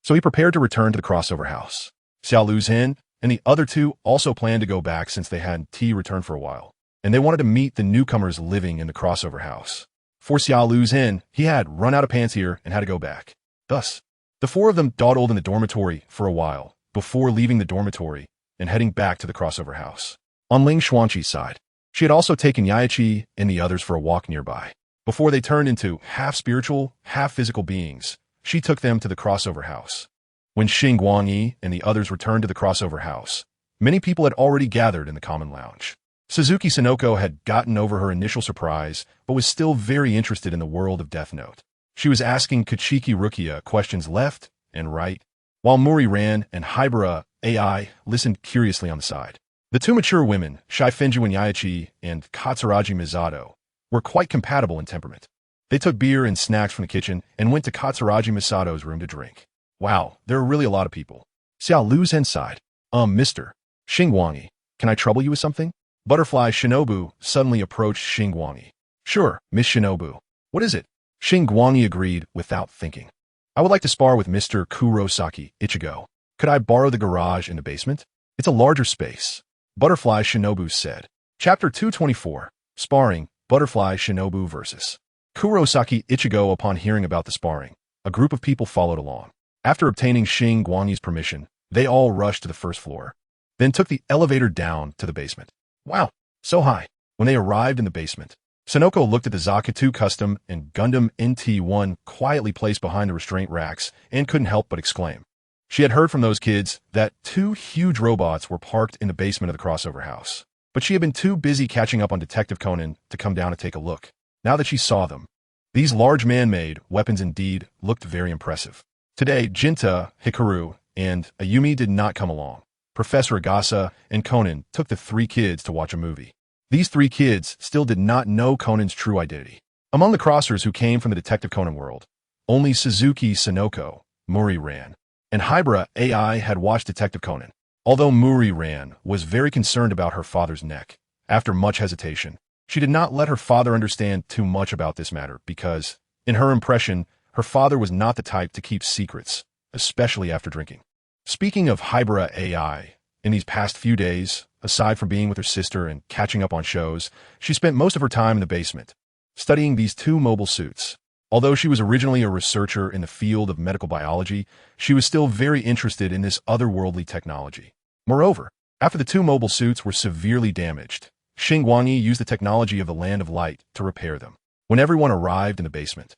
So he prepared to return to the crossover house. Xiao Luzhen and the other two also planned to go back since they had T returned for a while, and they wanted to meet the newcomers living in the crossover house. For Xiao Luzhen, he had run out of pants here and had to go back. Thus, the four of them dawdled in the dormitory for a while before leaving the dormitory and heading back to the crossover house. On Ling Xuanqi's side, she had also taken Yaiqi and the others for a walk nearby. Before they turned into half-spiritual, half-physical beings, she took them to the crossover house. When Xingguang and the others returned to the crossover house, many people had already gathered in the common lounge. Suzuki Sonoko had gotten over her initial surprise, but was still very interested in the world of Death Note. She was asking Kachiki Rukia questions left and right, while Muri Ran and Hybera AI listened curiously on the side. The two mature women, Shifenju and Yaichi and Katsuragi Misato, were quite compatible in temperament. They took beer and snacks from the kitchen and went to Katsuragi Misato's room to drink. Wow, there are really a lot of people. Xiao Luzhen sighed. Mr. Xingguang, can I trouble you with something? Butterfly Shinobu suddenly approached Xingguang. Sure, Miss Shinobu. What is it? Xingguang agreed without thinking. I would like to spar with Mr. Kurosaki Ichigo. Could I borrow the garage in the basement? It's a larger space. Butterfly Shinobu said. Chapter 224. Sparring, Butterfly Shinobu vs. Kurosaki Ichigo. Upon hearing about the sparring, a group of people followed along. After obtaining Xingguang's permission, they all rushed to the first floor, then took the elevator down to the basement. Wow, so high. When they arrived in the basement, Sonoko looked at the Zakatu Custom and Gundam NT1 quietly placed behind the restraint racks and couldn't help but exclaim. She had heard from those kids that two huge robots were parked in the basement of the crossover house, but she had been too busy catching up on Detective Conan to come down and take a look. Now that she saw them, these large man-made weapons indeed looked very impressive. Today, Jinta, Hikaru, and Ayumi did not come along. Professor Agasa and Conan took the three kids to watch a movie. These three kids still did not know Conan's true identity. Among the crossers who came from the Detective Conan world, only Suzuki Sonoko, Muri Ran, and Hybera AI had watched Detective Conan. Although Muri Ran was very concerned about her father's neck, after much hesitation, she did not let her father understand too much about this matter because, in her impression, her father was not the type to keep secrets, especially after drinking. Speaking of Hybera AI, in these past few days, aside from being with her sister and catching up on shows, she spent most of her time in the basement, studying these two mobile suits. Although she was originally a researcher in the field of medical biology, she was still very interested in this otherworldly technology. Moreover, after the two mobile suits were severely damaged, Xingguang used the technology of the Land of Light to repair them. When everyone arrived in the basement,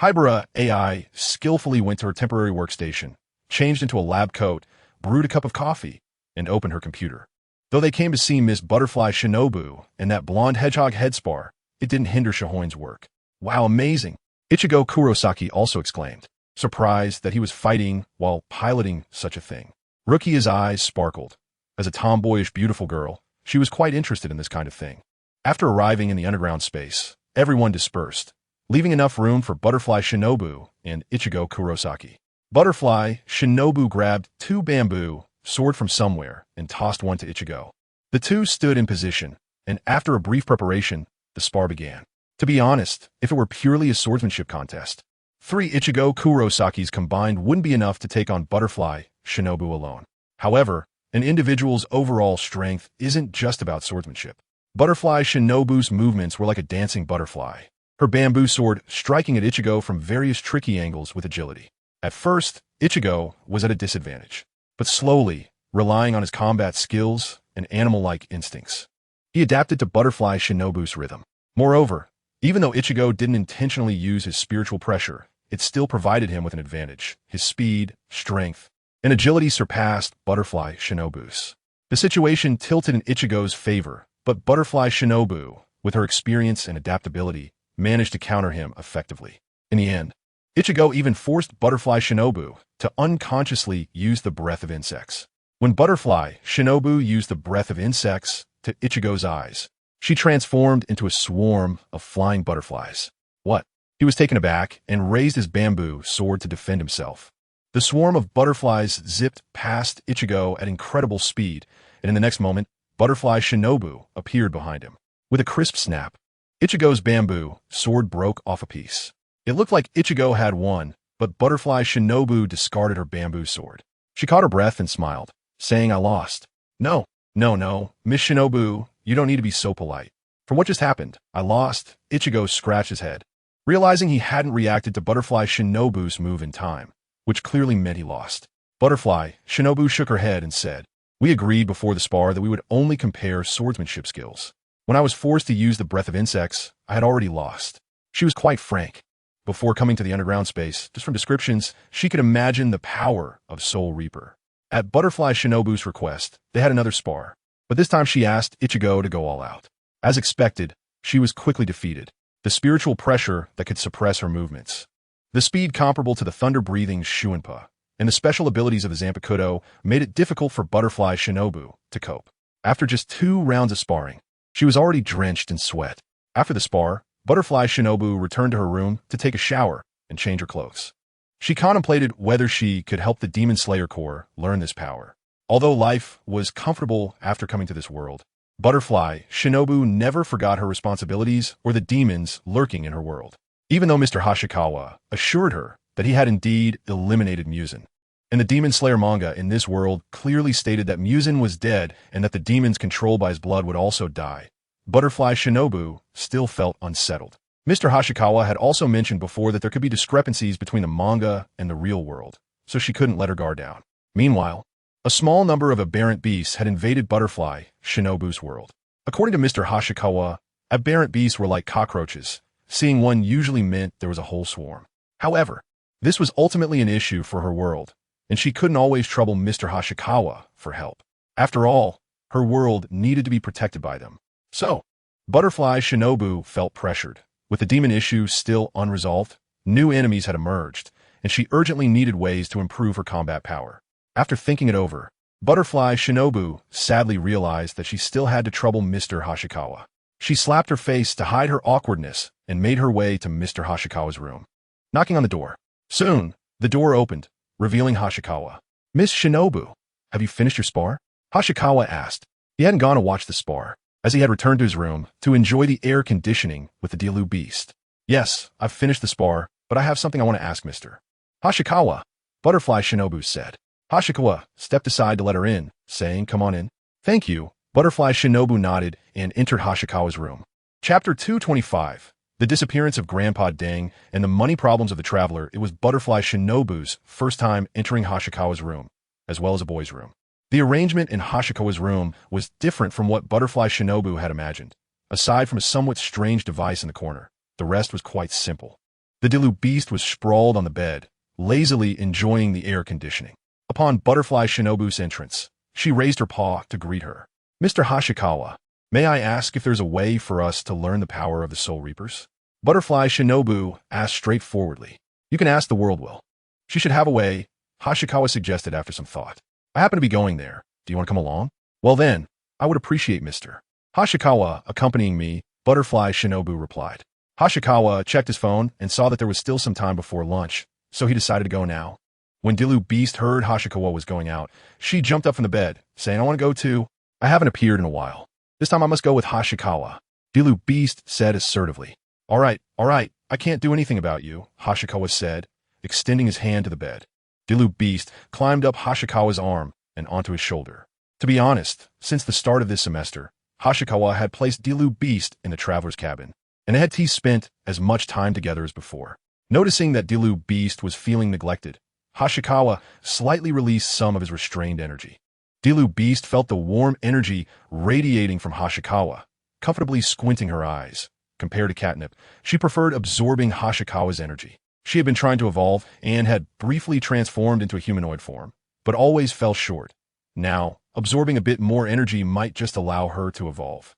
Hybera AI skillfully went to her temporary workstation, changed into a lab coat, brewed a cup of coffee, and opened her computer. Though they came to see Miss Butterfly Shinobu and that blonde hedgehog headspar, it didn't hinder Shahoin's work. Wow, amazing! Ichigo Kurosaki also exclaimed, surprised that he was fighting while piloting such a thing. Rukia's eyes sparkled. As a tomboyish beautiful girl, she was quite interested in this kind of thing. After arriving in the underground space, everyone dispersed, leaving enough room for Butterfly Shinobu and Ichigo Kurosaki. Butterfly Shinobu grabbed two bamboo sword from somewhere and tossed one to Ichigo. The two stood in position, and after a brief preparation, the spar began. To be honest, if it were purely a swordsmanship contest, 3 Ichigo Kurosakis combined wouldn't be enough to take on Butterfly Shinobu alone. However, an individual's overall strength isn't just about swordsmanship. Butterfly Shinobu's movements were like a dancing butterfly, her bamboo sword striking at Ichigo from various tricky angles with agility. At first, Ichigo was at a disadvantage, but slowly, relying on his combat skills, and animal-like instincts. He adapted to Butterfly Shinobu's rhythm. Moreover, even though Ichigo didn't intentionally use his spiritual pressure, it still provided him with an advantage. His speed, strength, and agility surpassed Butterfly Shinobu's. The situation tilted in Ichigo's favor, but Butterfly Shinobu, with her experience and adaptability, managed to counter him effectively. In the end, Ichigo even forced Butterfly Shinobu to unconsciously use the breath of insects. When Butterfly Shinobu used the breath of insects to Ichigo's eyes, she transformed into a swarm of flying butterflies. What? He was taken aback and raised his bamboo sword to defend himself. The swarm of butterflies zipped past Ichigo at incredible speed, and in the next moment, Butterfly Shinobu appeared behind him. With a crisp snap, Ichigo's bamboo sword broke off a piece. It looked like Ichigo had won, but Butterfly Shinobu discarded her bamboo sword. She caught her breath and smiled, saying, "I lost." No, Miss Shinobu, you don't need to be so polite. For what just happened, I lost." Ichigo scratched his head, realizing he hadn't reacted to Butterfly Shinobu's move in time, which clearly meant he lost. Butterfly Shinobu shook her head and said, "We agreed before the spar that we would only compare swordsmanship skills. When I was forced to use the breath of insects, I had already lost." She was quite frank. Before coming to the underground space, just from descriptions, she could imagine the power of Soul Reaper. At Butterfly Shinobu's request, they had another spar, but this time she asked Ichigo to go all out. As expected, she was quickly defeated. The spiritual pressure that could suppress her movements, the speed comparable to the thunder-breathing Shuinpa, and the special abilities of the Zanpakuto made it difficult for Butterfly Shinobu to cope. After just 2 rounds of sparring, she was already drenched in sweat. After the spar, Butterfly Shinobu returned to her room to take a shower and change her clothes. She contemplated whether she could help the Demon Slayer Corps learn this power. Although life was comfortable after coming to this world, Butterfly Shinobu never forgot her responsibilities or the demons lurking in her world. Even though Mr. Hashikawa assured her that he had indeed eliminated Muzan, and the Demon Slayer manga in this world clearly stated that Muzan was dead and that the demons controlled by his blood would also die, Butterfly Shinobu still felt unsettled. Mr. Hashikawa had also mentioned before that there could be discrepancies between the manga and the real world, so she couldn't let her guard down. Meanwhile, a small number of aberrant beasts had invaded Butterfly Shinobu's world. According to Mr. Hashikawa, aberrant beasts were like cockroaches. Seeing one usually meant there was a whole swarm. However, this was ultimately an issue for her world, and she couldn't always trouble Mr. Hashikawa for help. After all, her world needed to be protected by them. So, Butterfly Shinobu felt pressured. With the demon issue still unresolved, new enemies had emerged, and she urgently needed ways to improve her combat power. After thinking it over, Butterfly Shinobu sadly realized that she still had to trouble Mr. Hashikawa. She slapped her face to hide her awkwardness and made her way to Mr. Hashikawa's room, knocking on the door. Soon, the door opened, revealing Hashikawa. "Miss Shinobu, have you finished your spar?" Hashikawa asked. He hadn't gone to watch the spar, as he had returned to his room to enjoy the air conditioning with the Dilu beast. "Yes, I've finished the spar, but I have something I want to ask Mr. Hashikawa," Butterfly Shinobu said. Hashikawa stepped aside to let her in, saying, "Come on in." "Thank you." Butterfly Shinobu nodded and entered Hashikawa's room. Chapter 225. The disappearance of Grandpa Deng and the money problems of the traveler. It was Butterfly Shinobu's first time entering Hashikawa's room, as well as a boy's room. The arrangement in Hashikawa's room was different from what Butterfly Shinobu had imagined. Aside from a somewhat strange device in the corner, the rest was quite simple. The Dilu beast was sprawled on the bed, lazily enjoying the air conditioning. Upon Butterfly Shinobu's entrance, she raised her paw to greet her. "Mr. Hashikawa, may I ask if there's a way for us to learn the power of the Soul Reapers?" Butterfly Shinobu asked straightforwardly. "You can ask the world will." "She should have a way," Hashikawa suggested after some thought. "I happen to be going there. Do you want to come along?" "Well then, I would appreciate Mr. Hashikawa accompanying me," Butterfly Shinobu replied. Hashikawa checked his phone and saw that there was still some time before lunch, so he decided to go now. When Dilu Beast heard Hashikawa was going out, she jumped up from the bed, saying, "I want to go too. I haven't appeared in a while. This time I must go with Hashikawa," Dilu Beast said assertively. All right, I can't do anything about you," Hashikawa said, extending his hand to the bed. Dilu Beast climbed up Hashikawa's arm and onto his shoulder. To be honest, since the start of this semester, Hashikawa had placed Dilu Beast in the traveler's cabin, and they had spent as much time together as before. Noticing that Dilu Beast was feeling neglected, Hashikawa slightly released some of his restrained energy. Dilu Beast felt the warm energy radiating from Hashikawa, comfortably squinting her eyes. Compared to Catnip, she preferred absorbing Hashikawa's energy. She had been trying to evolve and had briefly transformed into a humanoid form, but always fell short. Now, absorbing a bit more energy might just allow her to evolve.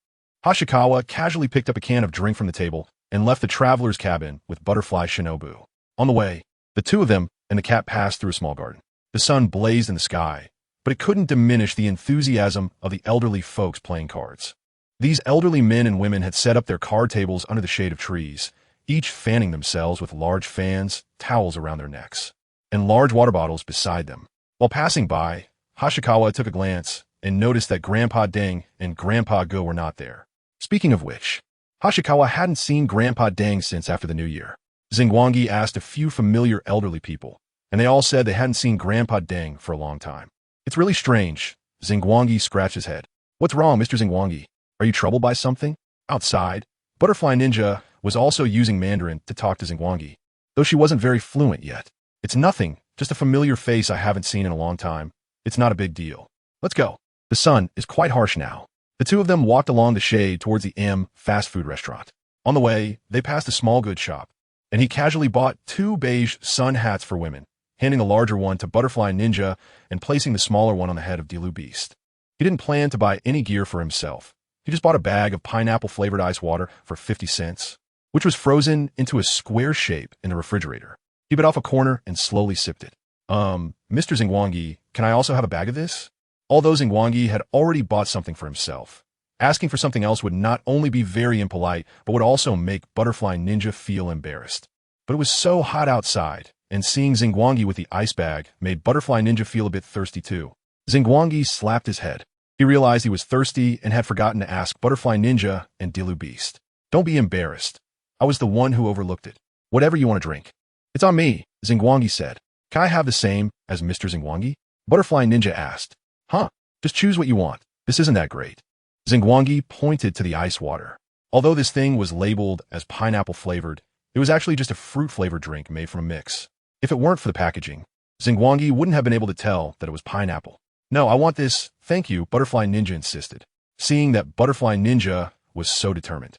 Hashikawa casually picked up a can of drink from the table and left the traveler's cabin with Butterfly Shinobu. On the way, the two of them and the cat passed through a small garden. The sun blazed in the sky, but it couldn't diminish the enthusiasm of the elderly folks playing cards. These elderly men and women had set up their card tables under the shade of trees, each fanning themselves with large fans, towels around their necks, and large water bottles beside them. While passing by, Hashikawa took a glance and noticed that Grandpa Deng and Grandpa Go were not there. Speaking of which, Hashikawa hadn't seen Grandpa Deng since after the New Year. Xingguang asked a few familiar elderly people, and they all said they hadn't seen Grandpa Deng for a long time. It's really strange. Xingguang scratched his head. What's wrong, Mr. Xingguang? Are you troubled by something? Outside, Butterfly Ninja was also using Mandarin to talk to Xingguang, though she wasn't very fluent yet. It's nothing, just a familiar face I haven't seen in a long time. It's not a big deal. Let's go. The sun is quite harsh now. The two of them walked along the shade towards the M fast food restaurant. On the way, they passed a small goods shop, and he casually bought 2 beige sun hats for women, handing the larger one to Butterfly Ninja and placing the smaller one on the head of Dilu Beast. He didn't plan to buy any gear for himself. He just bought a bag of pineapple-flavored ice water for 50 cents, which was frozen into a square shape in the refrigerator. He bit off a corner and slowly sipped it. Mr. Xingguang, can I also have a bag of this? Although Xingguang had already bought something for himself, asking for something else would not only be very impolite, but would also make Butterfly Ninja feel embarrassed. But it was so hot outside, and seeing Xingguang with the ice bag made Butterfly Ninja feel a bit thirsty too. Xingguang slapped his head. He realized he was thirsty and had forgotten to ask Butterfly Ninja and Dilu Beast. Don't be embarrassed. I was the one who overlooked it. Whatever you want to drink. It's on me, Xingguang said. Can I have the same as Mr. Xingguang? Butterfly Ninja asked. Huh, just choose what you want. This isn't that great. Xingguang pointed to the ice water. Although this thing was labeled as pineapple flavored, it was actually just a fruit flavored drink made from a mix. If it weren't for the packaging, Xingguang wouldn't have been able to tell that it was pineapple. No, I want this, thank you, Butterfly Ninja insisted, seeing that Butterfly Ninja was so determined.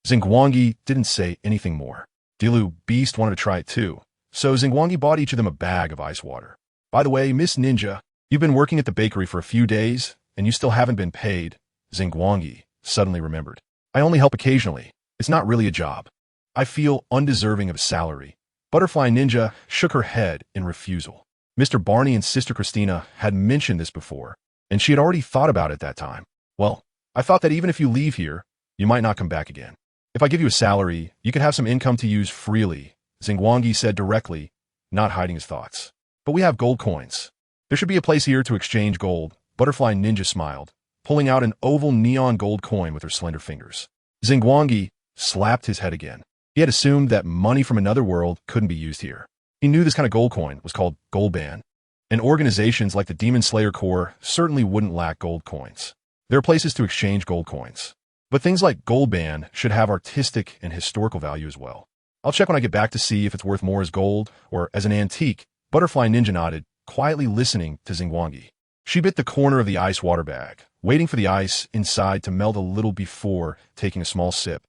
Xingguang didn't say anything more. Dilu Beast wanted to try it too, so Xingguang bought each of them a bag of ice water. By the way, Miss Ninja, you've been working at the bakery for a few days, and you still haven't been paid, Xingguang suddenly remembered. I only help occasionally. It's not really a job. I feel undeserving of a salary. Butterfly Ninja shook her head in refusal. Mr. Barney and Sister Christina had mentioned this before, and she had already thought about it that time. Well, I thought that even if you leave here, you might not come back again. If I give you a salary, you could have some income to use freely, Xingguang said directly, not hiding his thoughts. But we have gold coins. There should be a place here to exchange gold, Butterfly Ninja smiled, pulling out an oval neon gold coin with her slender fingers. Xingguang slapped his head again. He had assumed that money from another world couldn't be used here. He knew this kind of gold coin was called Gold Band, and organizations like the Demon Slayer Corps certainly wouldn't lack gold coins. There are places to exchange gold coins, but things like Gold Band should have artistic and historical value as well. I'll check when I get back to see if it's worth more as gold or as an antique. Butterfly Ninja nodded, quietly listening to Xingguang. She bit the corner of the ice water bag, waiting for the ice inside to melt a little before taking a small sip,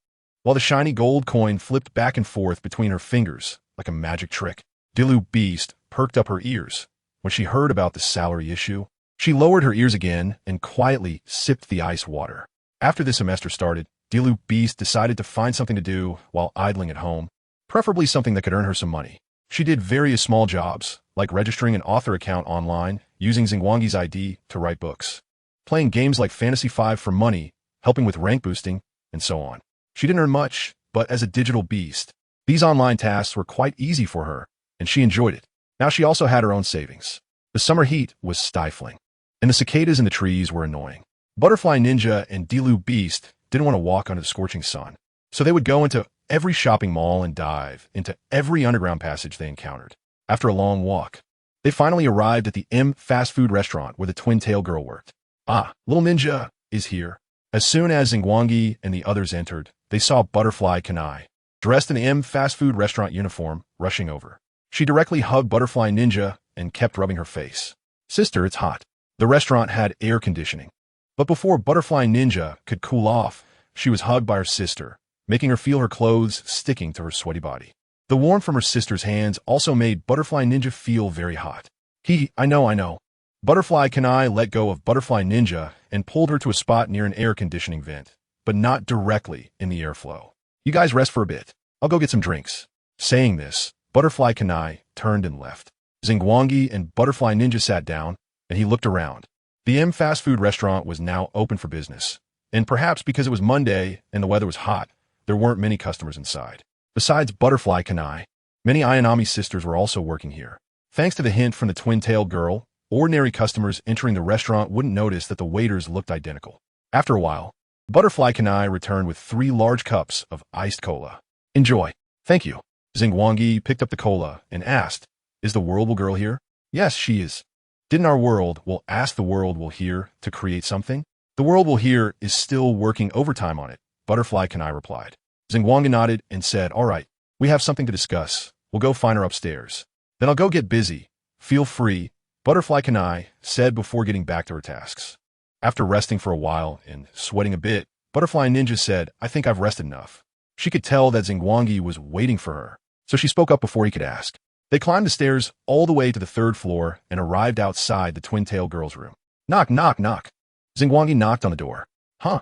while the shiny gold coin flipped back and forth between her fingers like a magic trick. Dilu Beast perked up her ears when she heard about the salary issue. She lowered her ears again and quietly sipped the ice water. After the semester started, Dilu Beast decided to find something to do while idling at home, preferably something that could earn her some money. She did various small jobs, like registering an author account online, using Xingguang's ID to write books, playing games like Fantasy 5 for money, helping with rank boosting, and so on. She didn't earn much, but as a digital beast, these online tasks were quite easy for her, and she enjoyed it. Now she also had her own savings. The summer heat was stifling, and the cicadas in the trees were annoying. Butterfly Ninja and Dilu Beast didn't want to walk under the scorching sun, so they would go into every shopping mall and dive into every underground passage they encountered. After a long walk, they finally arrived at the M fast food restaurant where the twin-tail girl worked. Ah, little ninja is here. As soon as Xingguang and the others entered, they saw Butterfly Kanai, dressed in the M fast food restaurant uniform, rushing over. She directly hugged Butterfly Ninja and kept rubbing her face. Sister, it's hot. The restaurant had air conditioning. But before Butterfly Ninja could cool off, she was hugged by her sister, making her feel her clothes sticking to her sweaty body. The warmth from her sister's hands also made Butterfly Ninja feel very hot. I know. Butterfly Kanai let go of Butterfly Ninja and pulled her to a spot near an air conditioning vent, but not directly in the airflow. You guys rest for a bit. I'll go get some drinks. Saying this, Butterfly Kanai turned and left. Xingguang and Butterfly Ninja sat down, and he looked around. The M fast food restaurant was now open for business, and perhaps because it was Monday and the weather was hot, there weren't many customers inside. Besides Butterfly Kanai, many Ayanami sisters were also working here. Thanks to the hint from the twin-tailed girl, ordinary customers entering the restaurant wouldn't notice that the waiters looked identical. After a while, Butterfly Kanai returned with 3 large cups of iced cola. Enjoy. Thank you. Xingguang picked up the cola and asked, "Is the Whirlpool girl here?" "Yes, she is." "Didn't our world will ask the Whirlpool here to create something?" "The Whirlpool here is still working overtime on it," Butterfly Kanai replied. Xingguang nodded and said, "All right, we have something to discuss. We'll go find her upstairs. Then I'll go get busy. Feel free," Butterfly Kanai said before getting back to her tasks. After resting for a while and sweating a bit, Butterfly Ninja said, "I think I've rested enough." She could tell that Xingguang was waiting for her, so she spoke up before he could ask. They climbed the stairs all the way to the 3rd floor and arrived outside the twin-tail girl's room. Knock, knock, knock. Xingguang knocked on the door. Huh?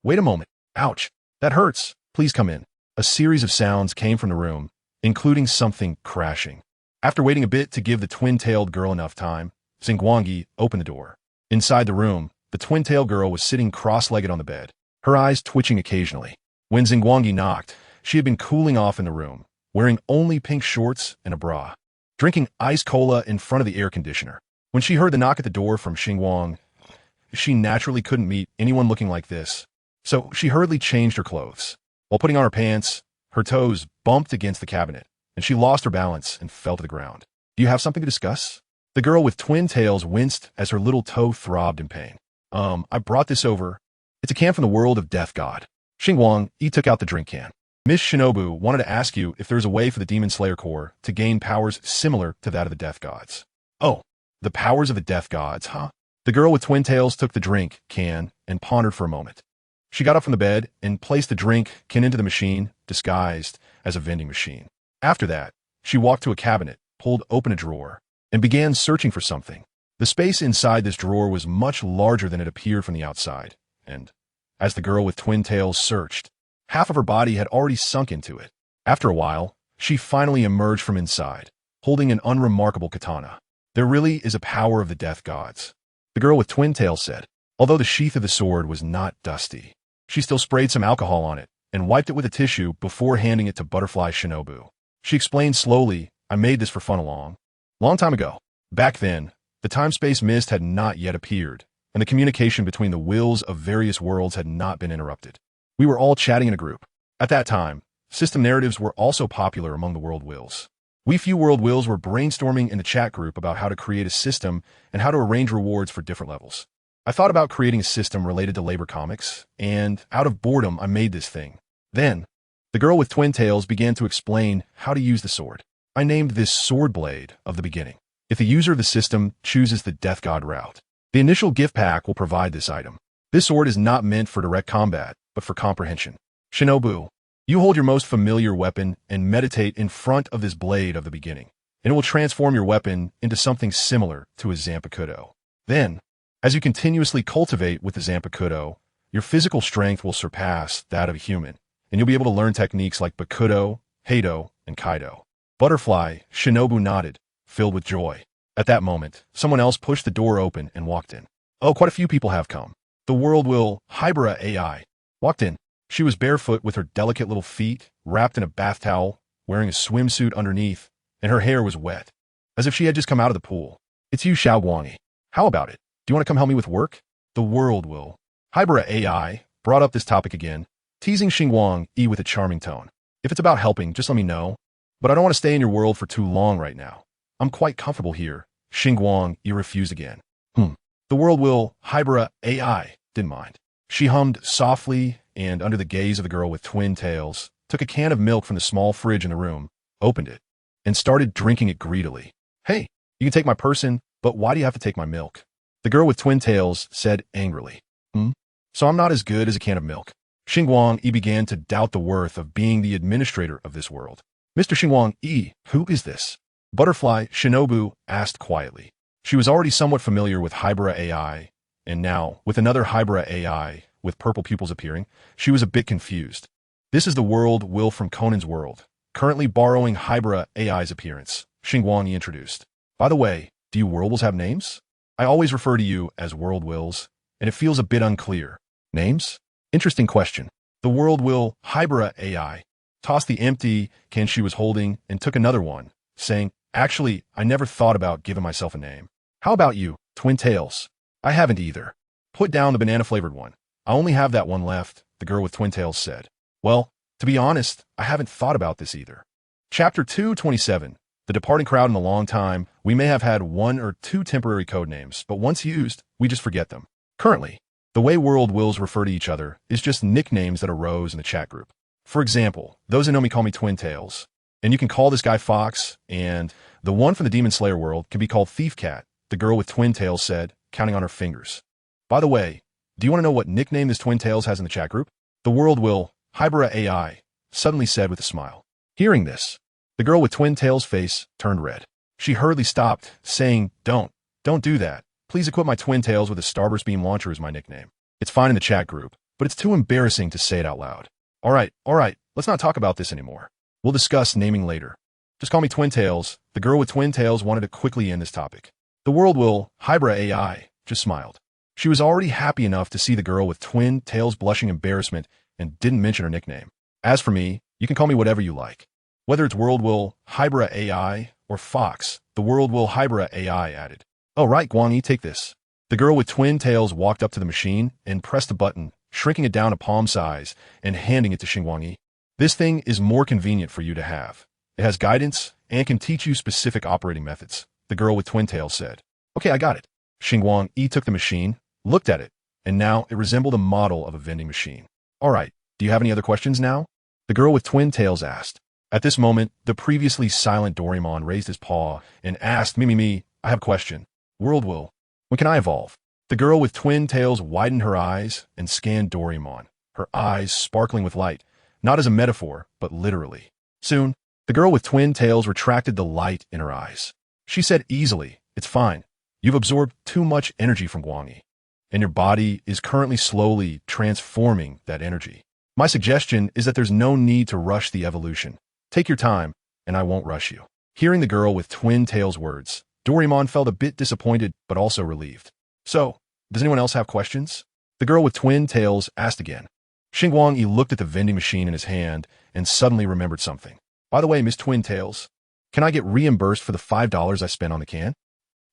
Wait a moment. Ouch. That hurts. Please come in. A series of sounds came from the room, including something crashing. After waiting a bit to give the twin-tailed girl enough time, Xingguang opened the door. Inside the room, the twin-tailed girl was sitting cross-legged on the bed, her eyes twitching occasionally. When Xingguang knocked, she had been cooling off in the room, wearing only pink shorts and a bra, drinking iced cola in front of the air conditioner. When she heard the knock at the door from Xingguang, she naturally couldn't meet anyone looking like this, so she hurriedly changed her clothes. While putting on her pants, her toes bumped against the cabinet, and she lost her balance and fell to the ground. "Do you have something to discuss?" The girl with twin tails winced as her little toe throbbed in pain. I brought this over. It's a can from the world of Death God." Xingguang took out the drink can. "Miss Shinobu wanted to ask you if there's a way for the Demon Slayer Corps to gain powers similar to that of the Death Gods." "Oh, the powers of the Death Gods, huh?" The girl with twin tails took the drink can and pondered for a moment. She got up from the bed and placed the drink can into the machine, disguised as a vending machine. After that, she walked to a cabinet, pulled open a drawer, and began searching for something. The space inside this drawer was much larger than it appeared from the outside, and as the girl with twin tails searched, half of her body had already sunk into it. After a while, she finally emerged from inside, holding an unremarkable katana. "There really is a power of the Death Gods," the girl with twin tails said. Although the sheath of the sword was not dusty, she still sprayed some alcohol on it and wiped it with a tissue before handing it to Butterfly Shinobu. She explained slowly, "I made this for fun a long time ago. Back then, the time-space mist had not yet appeared, and the communication between the wills of various worlds had not been interrupted. We were all chatting in a group. At that time, system narratives were also popular among the world wills. We few world wills were brainstorming in the chat group about how to create a system and how to arrange rewards for different levels. I thought about creating a system related to labor comics, and out of boredom, I made this thing. Then, the girl with twin tails began to explain how to use the sword. I named this Sword Blade of the Beginning. If the user of the system chooses the Death God route, the initial gift pack will provide this item. This sword is not meant for direct combat, but for comprehension. Shinobu, you hold your most familiar weapon and meditate in front of this blade of the beginning, and it will transform your weapon into something similar to a Zanpakuto. Then, as you continuously cultivate with the Zanpakuto, your physical strength will surpass that of a human, and you'll be able to learn techniques like Bakudo, Heido, and Kaido." Butterfly Shinobu nodded, filled with joy. At that moment, someone else pushed the door open and walked in. Oh, quite a few people have come. The world will Hybera AI walked in. She was barefoot with her delicate little feet wrapped in a bath towel, wearing a swimsuit underneath, and her hair was wet, as if she had just come out of the pool. "It's you, Xiaoguang. How about it? Do you want to come help me with work?" The world will Hybera AI brought up this topic again, teasing Xingguang with a charming tone. "If it's about helping, just let me know. But I don't want to stay in your world for too long right now. I'm quite comfortable here." Xingguang refused again. The world will Hybera AI didn't mind. She hummed softly and, under the gaze of the girl with twin tails, took a can of milk from the small fridge in the room, opened it, and started drinking it greedily. "Hey, you can take my person, but why do you have to take my milk?" The girl with twin tails said angrily. Hmm? So I'm not as good as a can of milk. Xingguang began to doubt the worth of being the administrator of this world. Mr. Xingguang, who is this? Butterfly Shinobu asked quietly. She was already somewhat familiar with Hybera AI, and now, with another Hybera AI with purple pupils appearing, she was a bit confused. This is the world Will from Conan's world, currently borrowing Hybera AI's appearance, Xingguang introduced. By the way, do you World Wills have names? I always refer to you as World Wills, and it feels a bit unclear. Names? Interesting question. The World Will Hybera AI tossed the empty can she was holding and took another one, saying, actually, I never thought about giving myself a name. How about you, Twin Tails? I haven't either. Put down the banana-flavored one. I only have that one left, the girl with twin tails said. Well, to be honest, I haven't thought about this either. Chapter 227. The departing crowd in a long time, we may have had one or two temporary code names, but once used, we just forget them. Currently, the way World Wills refer to each other is just nicknames that arose in the chat group. For example, those who know me call me Twin Tails, and you can call this guy Fox, and the one from the Demon Slayer world can be called Thief Cat, the girl with twin tails said, counting on her fingers. By the way, do you want to know what nickname this Twin Tails has in the chat group? The World Will Hybera AI suddenly said with a smile. Hearing this, the girl with twin tails' face turned red. She hurriedly stopped, saying, Don't do that. Please equip my twin tails with a Starburst Beam launcher as my nickname. It's fine in the chat group, but it's too embarrassing to say it out loud. All right, let's not talk about this anymore. We'll discuss naming later. Just call me Twin Tails. The girl with twin tails wanted to quickly end this topic. The World Will Hybera AI just smiled. She was already happy enough to see the girl with twin tails blushing embarrassment and didn't mention her nickname. As for me, you can call me whatever you like. Whether it's World Will Hybera AI or Fox, the World Will Hybera AI added. Oh right, Guanyi, take this. The girl with twin tails walked up to the machine and pressed a button, shrinking it down to palm size and handing it to Xingguang. This thing is more convenient for you to have. It has guidance and can teach you specific operating methods, the girl with twin tails said. Okay, I got it. Xingguang took the machine, looked at it, and now it resembled a model of a vending machine. All right, do you have any other questions now? The girl with twin tails asked. At this moment, the previously silent Doraemon raised his paw and asked, Me, I have a question. World Will, when can I evolve? The girl with twin tails widened her eyes and scanned Doraemon, her eyes sparkling with light, not as a metaphor, but literally. Soon, the girl with twin tails retracted the light in her eyes. She said easily, It's fine. You've absorbed too much energy from Guanyi, and your body is currently slowly transforming that energy. My suggestion is that there's no need to rush the evolution. Take your time, and I won't rush you. Hearing the girl with twin tails' words, Doraemon felt a bit disappointed, but also relieved. So, does anyone else have questions? The girl with twin tails asked again. Xingguang looked at the vending machine in his hand and suddenly remembered something. By the way, Miss Twin Tails, can I get reimbursed for the $5 I spent on the can?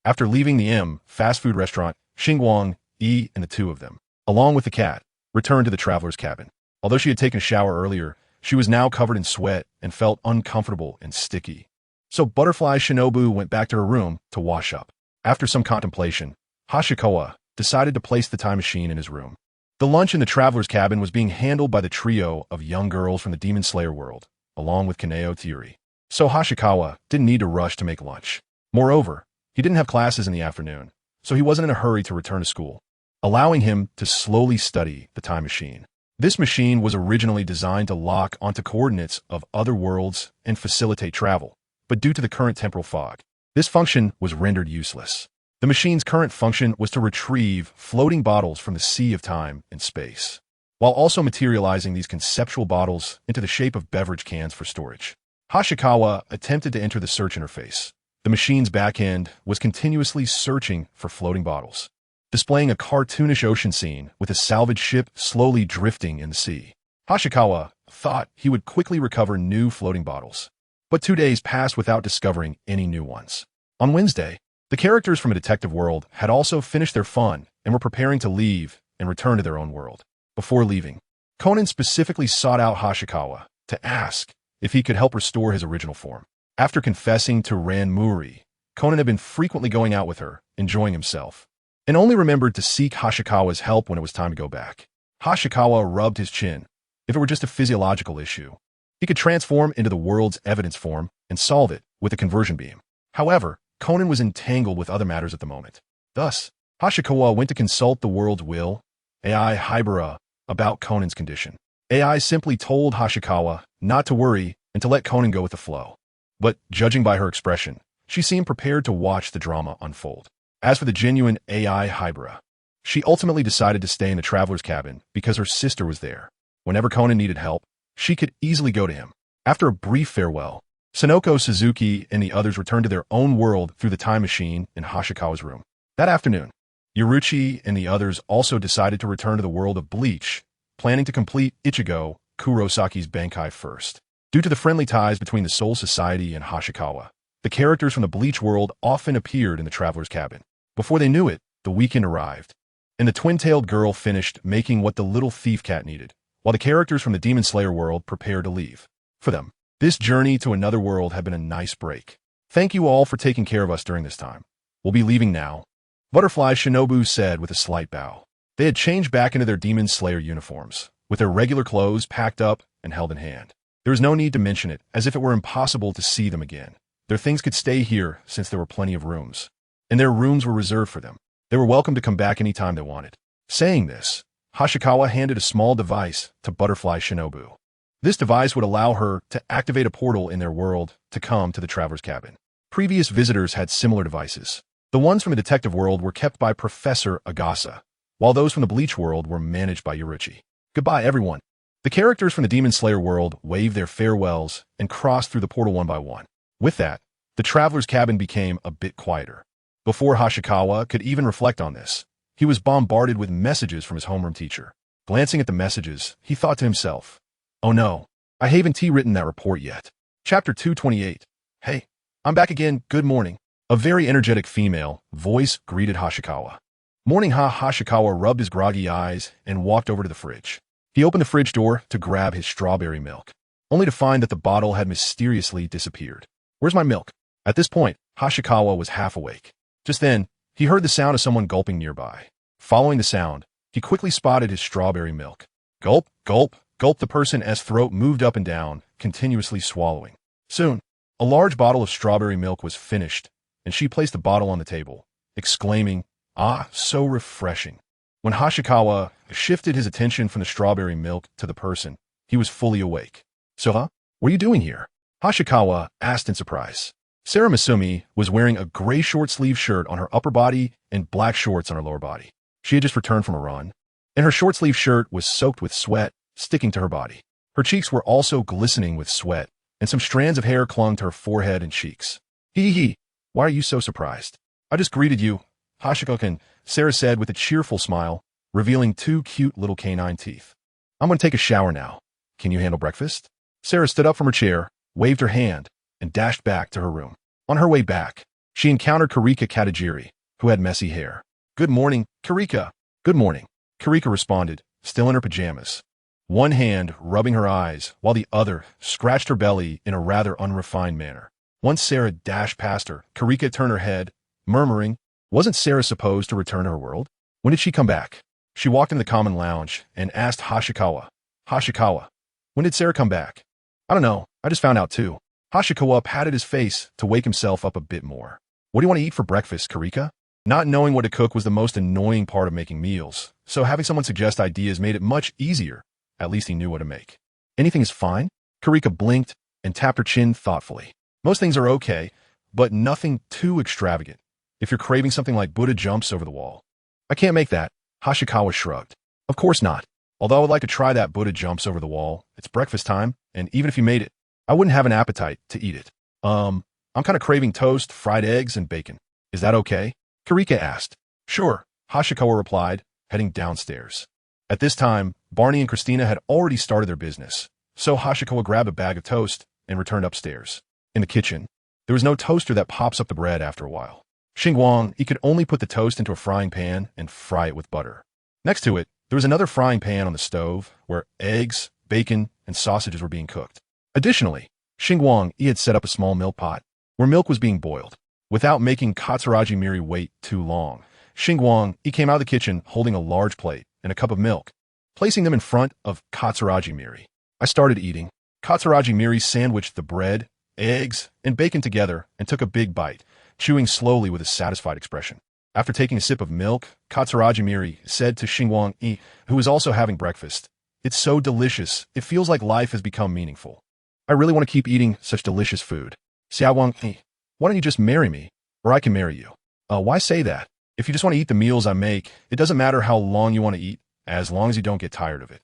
After leaving the fast food restaurant, Xingguang, and the two of them, along with the cat, returned to the traveler's cabin. Although she had taken a shower earlier, she was now covered in sweat and felt uncomfortable and sticky. So Butterfly Shinobu went back to her room to wash up. After some contemplation, Hashikawa decided to place the time machine in his room. The lunch in the traveler's cabin was being handled by the trio of young girls from the Demon Slayer world, along with Kaneo Tiuri. So Hashikawa didn't need to rush to make lunch. Moreover, he didn't have classes in the afternoon, so he wasn't in a hurry to return to school, allowing him to slowly study the time machine. This machine was originally designed to lock onto coordinates of other worlds and facilitate travel, but due to the current temporal fog, this function was rendered useless. The machine's current function was to retrieve floating bottles from the sea of time and space, while also materializing these conceptual bottles into the shape of beverage cans for storage. Hashikawa attempted to enter the search interface. The machine's back end was continuously searching for floating bottles, displaying a cartoonish ocean scene with a salvage ship slowly drifting in the sea. Hashikawa thought he would quickly recover new floating bottles, but 2 days passed without discovering any new ones. On Wednesday, the characters from a detective world had also finished their fun and were preparing to leave and return to their own world. Before leaving, Conan specifically sought out Hashikawa to ask if he could help restore his original form. After confessing to Ran Muri, Conan had been frequently going out with her, enjoying himself, and only remembered to seek Hashikawa's help when it was time to go back. Hashikawa rubbed his chin. If it were just a physiological issue, he could transform into the world's evidence form and solve it with a conversion beam. However, Conan was entangled with other matters at the moment. Thus, Hashikawa went to consult the world's will, AI Hybera, about Conan's condition. AI simply told Hashikawa not to worry and to let Conan go with the flow. But, judging by her expression, she seemed prepared to watch the drama unfold. As for the genuine AI Hybera, she ultimately decided to stay in the traveler's cabin because her sister was there. Whenever Conan needed help, she could easily go to him. After a brief farewell, Sonoko, Suzuki, and the others returned to their own world through the time machine in Hashikawa's room. That afternoon, Yoruichi and the others also decided to return to the world of Bleach, planning to complete Ichigo Kurosaki's Bankai first. Due to the friendly ties between the Soul Society and Hashikawa, the characters from the Bleach world often appeared in the traveler's cabin. Before they knew it, the weekend arrived, and the twin-tailed girl finished making what the little thief cat needed, while the characters from the Demon Slayer world prepared to leave. For them, this journey to another world had been a nice break. Thank you all for taking care of us during this time. We'll be leaving now, Butterfly Shinobu said with a slight bow. They had changed back into their Demon Slayer uniforms, with their regular clothes packed up and held in hand. There was no need to mention it, as if it were impossible to see them again. Their things could stay here since there were plenty of rooms, and their rooms were reserved for them. They were welcome to come back anytime they wanted. Saying this, Hashikawa handed a small device to Butterfly Shinobu. This device would allow her to activate a portal in their world to come to the traveler's cabin. Previous visitors had similar devices. The ones from the detective world were kept by Professor Agasa, while those from the Bleach world were managed by Yoruichi. Goodbye, everyone. The characters from the Demon Slayer world waved their farewells and crossed through the portal one by one. With that, the traveler's cabin became a bit quieter. Before Hashikawa could even reflect on this, he was bombarded with messages from his homeroom teacher. Glancing at the messages, he thought to himself, "Oh no, I haven't written that report yet." Chapter 228. Hey, I'm back again, good morning. A very energetic female voice greeted Hashikawa. Morning Hashikawa rubbed his groggy eyes and walked over to the fridge. He opened the fridge door to grab his strawberry milk, only to find that the bottle had mysteriously disappeared. Where's my milk? At this point, Hashikawa was half awake. Just then, he heard the sound of someone gulping nearby. Following the sound, he quickly spotted his strawberry milk. Gulp, gulp, gulp. The person's throat moved up and down, continuously swallowing. Soon, a large bottle of strawberry milk was finished, and she placed the bottle on the table, exclaiming, "Ah, so refreshing." When Hashikawa shifted his attention from the strawberry milk to the person, he was fully awake. "So, what are you doing here?" Hashikawa asked in surprise. Sarah Masumi was wearing a gray short-sleeved shirt on her upper body and black shorts on her lower body. She had just returned from a run, and her short-sleeved shirt was soaked with sweat, sticking to her body. Her cheeks were also glistening with sweat, and some strands of hair clung to her forehead and cheeks. Hee, why are you so surprised? I just greeted you, Hashika-kun, Sarah said with a cheerful smile, revealing two cute little canine teeth. I'm going to take a shower now. Can you handle breakfast? Sarah stood up from her chair, waved her hand, and dashed back to her room. On her way back, she encountered Karika Katajiri, who had messy hair. Good morning, Karika. Good morning, Karika responded, still in her pajamas. One hand rubbing her eyes, while the other scratched her belly in a rather unrefined manner. Once Sarah dashed past her, Karika turned her head, murmuring, wasn't Sarah supposed to return to her world? When did she come back? She walked into the common lounge and asked Hashikawa, when did Sarah come back? I don't know, I just found out too. Hashikawa patted his face to wake himself up a bit more. What do you want to eat for breakfast, Karika? Not knowing what to cook was the most annoying part of making meals, so having someone suggest ideas made it much easier. At least he knew what to make. Anything is fine? Karika blinked and tapped her chin thoughtfully. Most things are okay, but nothing too extravagant. If you're craving something like Buddha jumps over the wall. I can't make that, Hashikawa shrugged. Of course not. Although I would like to try that Buddha jumps over the wall, it's breakfast time, and even if you made it, I wouldn't have an appetite to eat it. I'm kind of craving toast, fried eggs, and bacon. Is that okay? Karika asked. Sure, Hashikawa replied, heading downstairs. At this time, Barney and Christina had already started their business, so Hashikawa grabbed a bag of toast and returned upstairs. In the kitchen, there was no toaster that pops up the bread after a while. Xingguang, he could only put the toast into a frying pan and fry it with butter. Next to it, there was another frying pan on the stove where eggs, bacon, and sausages were being cooked. Additionally, Xingguang, he had set up a small milk pot where milk was being boiled. Without making Katsuragi Miri wait too long, Xingguang, he came out of the kitchen holding a large plate and a cup of milk, placing them in front of Katsuragi Miri. I started eating. Katsuragi Miri sandwiched the bread, eggs, and bacon together and took a big bite, chewing slowly with a satisfied expression. After taking a sip of milk, Katsuragi Miri said to Xingguang, who was also having breakfast, "It's so delicious, it feels like life has become meaningful. I really want to keep eating such delicious food. Xiaowang, why don't you just marry me? Or I can marry you." Why say that? If you just want to eat the meals I make, it doesn't matter how long you want to eat, as long as you don't get tired of it.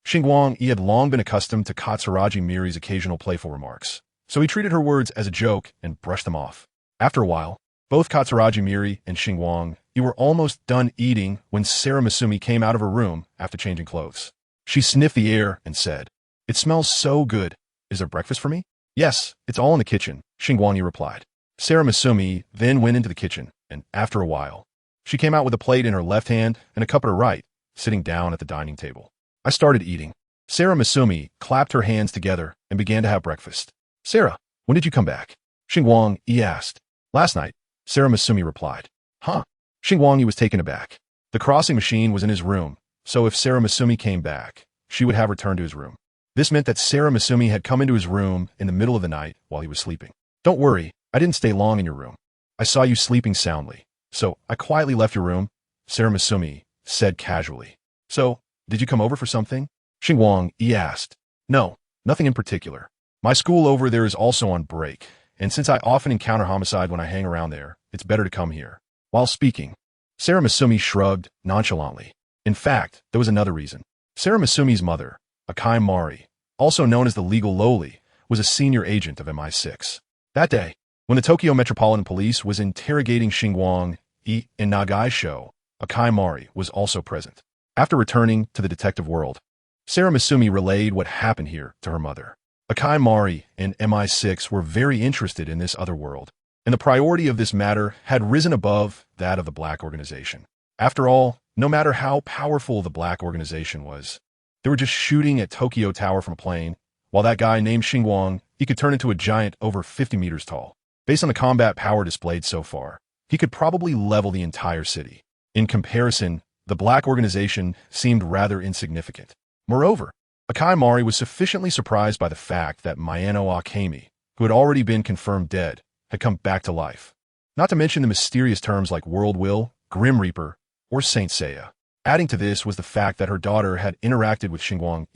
Xingguang had long been accustomed to Katsuragi Miri's occasional playful remarks, so he treated her words as a joke and brushed them off. After a while, both Katsuragi Miri and Xingguang were almost done eating when Sarah Masumi came out of her room after changing clothes. She sniffed the air and said, "It smells so good. Is there breakfast for me?" "Yes, it's all in the kitchen," Xingguang replied. Sarah Masumi then went into the kitchen, and after a while, she came out with a plate in her left hand and a cup at her right, sitting down at the dining table. I started eating. Sarah Masumi clapped her hands together and began to have breakfast. "Sarah, when did you come back?" Xingguang asked. "Last night," Sarah Masumi replied. "Huh?" Xingguang was taken aback. The crossing machine was in his room, so if Sarah Masumi came back, she would have returned to his room. This meant that Sarah Masumi had come into his room in the middle of the night while he was sleeping. "Don't worry, I didn't stay long in your room. I saw you sleeping soundly, so I quietly left your room," Sarah Masumi said casually. "So, did you come over for something?" Xingguang asked. "No, nothing in particular. My school over there is also on break, and since I often encounter homicide when I hang around there, it's better to come here." While speaking, Sarah Masumi shrugged nonchalantly. In fact, there was another reason. Sarah Masumi's mother, Akai Mari, also known as the legal Loli, was a senior agent of MI6. That day, when the Tokyo Metropolitan Police was interrogating Xingguang in Nagai show, Akai Mari was also present. After returning to the detective world, Sarah Masumi relayed what happened here to her mother. Akai Mari and MI6 were very interested in this other world, and the priority of this matter had risen above that of the Black Organization. After all, no matter how powerful the Black Organization was, they were just shooting at Tokyo Tower from a plane, while that guy named Xingguang, he could turn into a giant over 50 meters tall. Based on the combat power displayed so far, he could probably level the entire city. In comparison, the Black Organization seemed rather insignificant. Moreover, Akai Mari was sufficiently surprised by the fact that Mayano Akemi, who had already been confirmed dead, had come back to life. Not to mention the mysterious terms like World Will, Grim Reaper, or Saint Seiya. Adding to this was the fact that her daughter had interacted with Xingguang,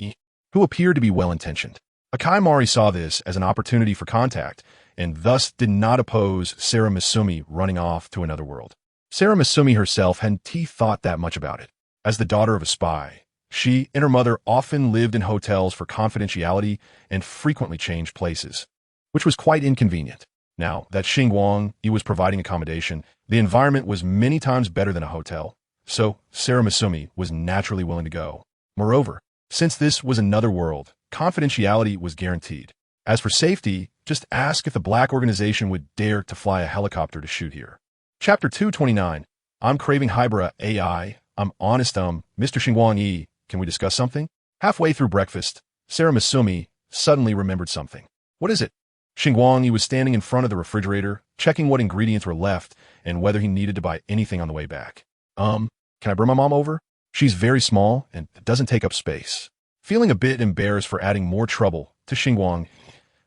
who appeared to be well-intentioned. Akai Mari saw this as an opportunity for contact, and thus did not oppose Sarah Masumi running off to another world. Sarah Masumi herself hadn't thought that much about it. As the daughter of a spy, she and her mother often lived in hotels for confidentiality and frequently changed places, which was quite inconvenient. Now that Xingguang was providing accommodation, the environment was many times better than a hotel, so Sarah Masumi was naturally willing to go. Moreover, since this was another world, confidentiality was guaranteed. As for safety, just ask if the Black Organization would dare to fly a helicopter to shoot here. Chapter 229. I'm craving Hybrid AI. I'm honest, Mr. Xingguang, can we discuss something? Halfway through breakfast, Sarah Masumi suddenly remembered something. What is it? Xingguang was standing in front of the refrigerator, checking what ingredients were left and whether he needed to buy anything on the way back. Can I bring my mom over? She's very small and doesn't take up space. Feeling a bit embarrassed for adding more trouble to Xingguang,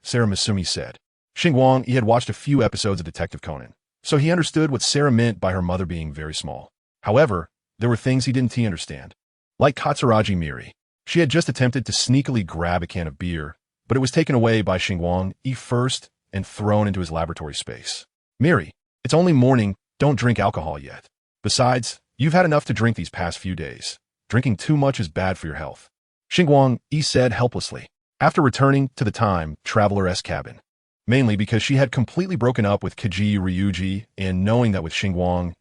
Sarah Masumi said. Xingguang had watched a few episodes of Detective Conan, so he understood what Sarah meant by her mother being very small. However, there were things he didn't understand. Like Katsuragi Miri, she had just attempted to sneakily grab a can of beer, but it was taken away by Xingguang first and thrown into his laboratory space. "Miri, it's only morning, don't drink alcohol yet. Besides, you've had enough to drink these past few days. Drinking too much is bad for your health," Xingguang said helplessly, after returning to the time traveler's cabin. Mainly because she had completely broken up with Kaji Ryuji, and knowing that with Xingguang,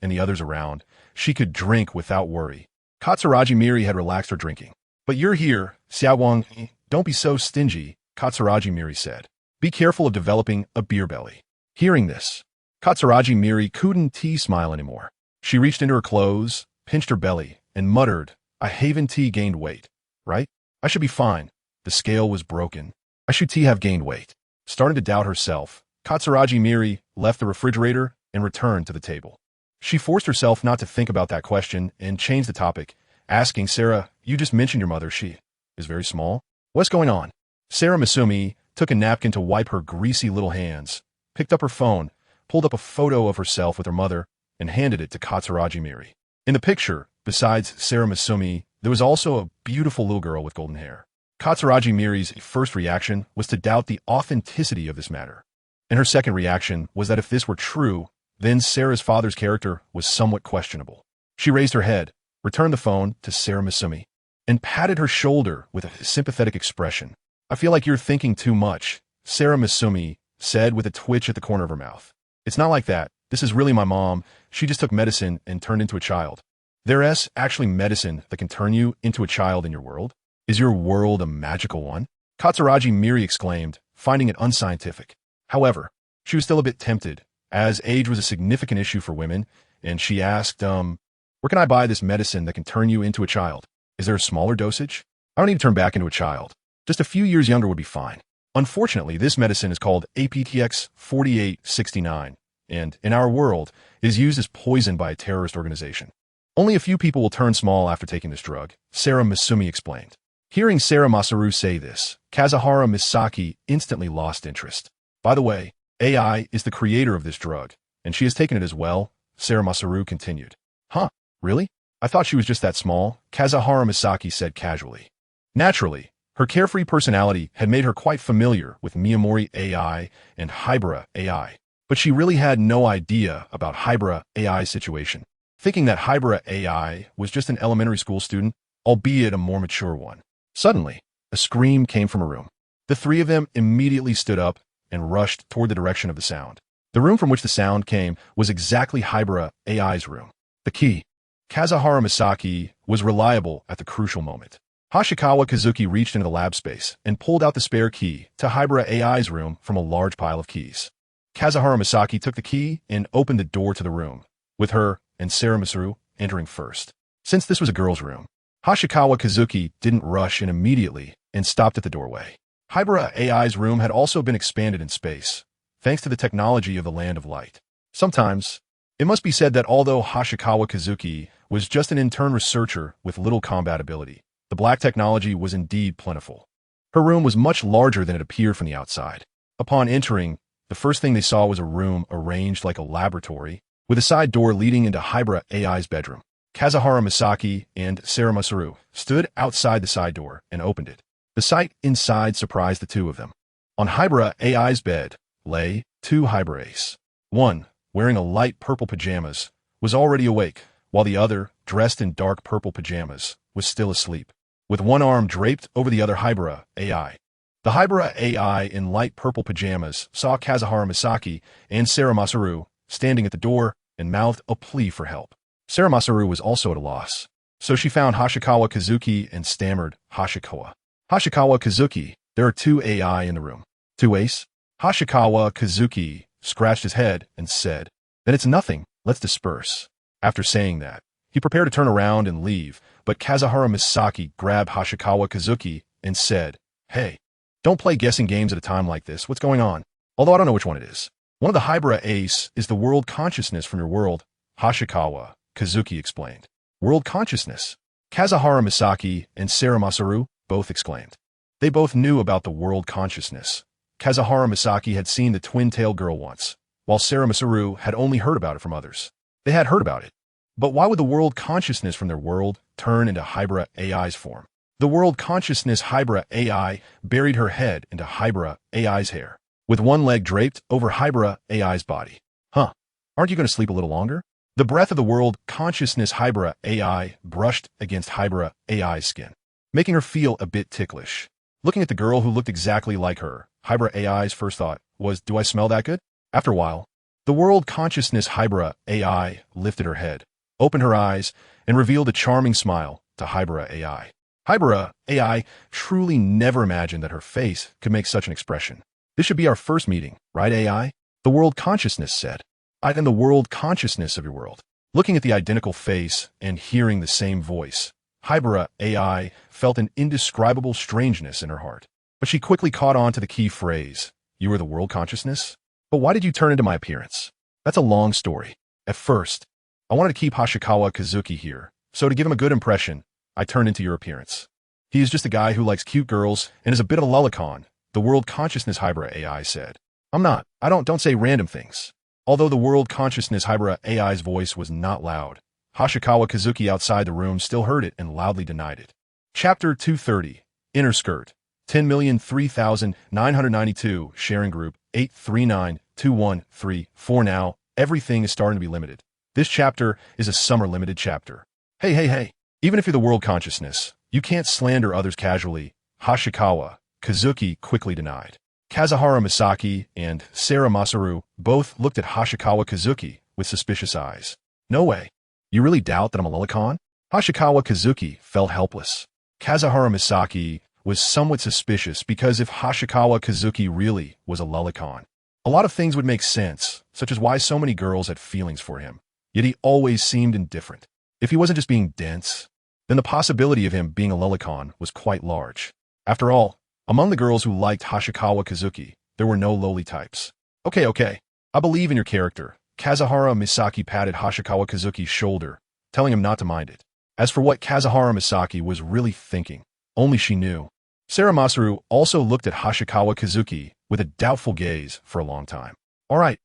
and the others around, she could drink without worry. Katsuragi Miri had relaxed her drinking. "But you're here, Xiaowang, don't be so stingy," Katsuragi Miri said. "Be careful of developing a beer belly." Hearing this, Katsuragi Miri couldn't smile anymore. She reached into her clothes, pinched her belly, and muttered, "I haven't gained weight, right? I should be fine. The scale was broken. I should have gained weight." Starting to doubt herself, Katsuragi Miri left the refrigerator and returned to the table. She forced herself not to think about that question and changed the topic, asking Sarah, "You just mentioned your mother. She is very small. What's going on?" Sarah Masumi took a napkin to wipe her greasy little hands, picked up her phone, pulled up a photo of herself with her mother, and handed it to Katsuragi Miri. In the picture, besides Sarah Masumi, there was also a beautiful little girl with golden hair. Katsuragi Miri's first reaction was to doubt the authenticity of this matter. And her second reaction was that if this were true, then Sarah's father's character was somewhat questionable. She raised her head, returned the phone to Sarah Masumi, and patted her shoulder with a sympathetic expression. "I feel like you're thinking too much," Sarah Masumi said with a twitch at the corner of her mouth. "It's not like that. This is really my mom. She just took medicine and turned into a child." There's actually medicine that can turn you into a child in your world? Is your world a magical one? Katsuragi Miri exclaimed, finding it unscientific. However, she was still a bit tempted, as age was a significant issue for women, and she asked, where can I buy this medicine that can turn you into a child? Is there a smaller dosage? I don't need to turn back into a child. Just a few years younger would be fine. Unfortunately, this medicine is called APTX 4869, and in our world, is used as poison by a terrorist organization. Only a few people will turn small after taking this drug, Sarah Masumi explained. Hearing Sarah Masaru say this, Kazuhara Misaki instantly lost interest. By the way, AI is the creator of this drug, and she has taken it as well, Sarah Masaru continued. Huh, really? I thought she was just that small, Kazuhara Misaki said casually. Naturally, her carefree personality had made her quite familiar with Miyamori AI and Hybera AI, but she really had no idea about Hybera AI's situation. Thinking that Hybera AI was just an elementary school student, albeit a more mature one. Suddenly, a scream came from a room. The three of them immediately stood up and rushed toward the direction of the sound. The room from which the sound came was exactly Hybera AI's room. The key. Kazuhara Misaki was reliable at the crucial moment. Hashikawa Kazuki reached into the lab space and pulled out the spare key to Hybera AI's room from a large pile of keys. Kazuhara Misaki took the key and opened the door to the room, with her and Sarah Masaru entering first. Since this was a girl's room, Hashikawa Kazuki didn't rush in immediately and stopped at the doorway. Hybera AI's room had also been expanded in space, thanks to the technology of the Land of Light. Sometimes, it must be said that although Hashikawa Kazuki was just an intern researcher with little combat ability, the black technology was indeed plentiful. Her room was much larger than it appeared from the outside. Upon entering, the first thing they saw was a room arranged like a laboratory, with a side door leading into Hybera AI's bedroom. Kazuhara Misaki and Sarah Masaru stood outside the side door and opened it. The sight inside surprised the two of them. On Hybera AI's bed lay two Hyberas. One, wearing a light purple pajamas, was already awake, while the other, dressed in dark purple pajamas, was still asleep, with one arm draped over the other Hybera AI. The Hybera AI in light purple pajamas saw Kazuhara Misaki and Sarah Masaru standing at the door and mouthed a plea for help. Sarah Masaru was also at a loss, so she found Hashikawa Kazuki and stammered, Hashikawa. Hashikawa Kazuki, there are two AI in the room. Two ace? Hashikawa Kazuki scratched his head and said, Then it's nothing, let's disperse. After saying that, he prepared to turn around and leave, but Kazuhara Misaki grabbed Hashikawa Kazuki and said, Hey, don't play guessing games at a time like this, what's going on? Although I don't know which one it is. One of the Hybera Ace is the world consciousness from your world, Hashikawa Kazuki explained. World consciousness? Kazuhara Misaki and Sarah Masaru both exclaimed. They both knew about the world consciousness. Kazuhara Misaki had seen the twin-tailed girl once, while Sarah Masaru had only heard about it from others. They had heard about it. But why would the world consciousness from their world turn into Hybera AI's form? The world consciousness Hybera AI buried her head into Hybera AI's hair, with one leg draped over Hybera AI's body. Huh, aren't you going to sleep a little longer? The breath of the world consciousness Hybera AI brushed against Hybera AI's skin, making her feel a bit ticklish. Looking at the girl who looked exactly like her, Hybera AI's first thought was, do I smell that good? After a while, the world consciousness Hybera AI lifted her head, opened her eyes, and revealed a charming smile to Hybera AI. Hybera AI truly never imagined that her face could make such an expression. This should be our first meeting, right AI? The world consciousness said. I am the world consciousness of your world. Looking at the identical face and hearing the same voice, Hybera AI felt an indescribable strangeness in her heart. But she quickly caught on to the key phrase, you are the world consciousness? But why did you turn into my appearance? That's a long story. At first, I wanted to keep Hashikawa Kazuki here, so to give him a good impression, I turned into your appearance. He is just a guy who likes cute girls and is a bit of a lolicon, the world consciousness Hybera AI said. I'm not. Don't say random things. Although the world consciousness Hybrid AI's voice was not loud, Hoshikawa Kazuki outside the room still heard it and loudly denied it. Chapter 230, Inner Skirt, 10,003,992, Sharing Group, 8392134. Now, everything is starting to be limited. This chapter is a summer limited chapter. Hey. Even if you're the world consciousness, you can't slander others casually, Hoshikawa Kazuki quickly denied. Kazuhara Misaki and Sarah Masaru both looked at Hoshikawa Kazuki with suspicious eyes. No way. You really doubt that I'm a lolicon? Hoshikawa Kazuki felt helpless. Kazuhara Misaki was somewhat suspicious because if Hoshikawa Kazuki really was a lolicon, a lot of things would make sense, such as why so many girls had feelings for him. Yet he always seemed indifferent. If he wasn't just being dense, then the possibility of him being a lolicon was quite large. After all, among the girls who liked Hoshikawa Kazuki, there were no lowly types. Okay. I believe in your character. Kazuhara Misaki patted Hoshikawa Kazuki's shoulder, telling him not to mind it. As for what Kazuhara Misaki was really thinking, only she knew. Sarah Masaru also looked at Hoshikawa Kazuki with a doubtful gaze for a long time. All right,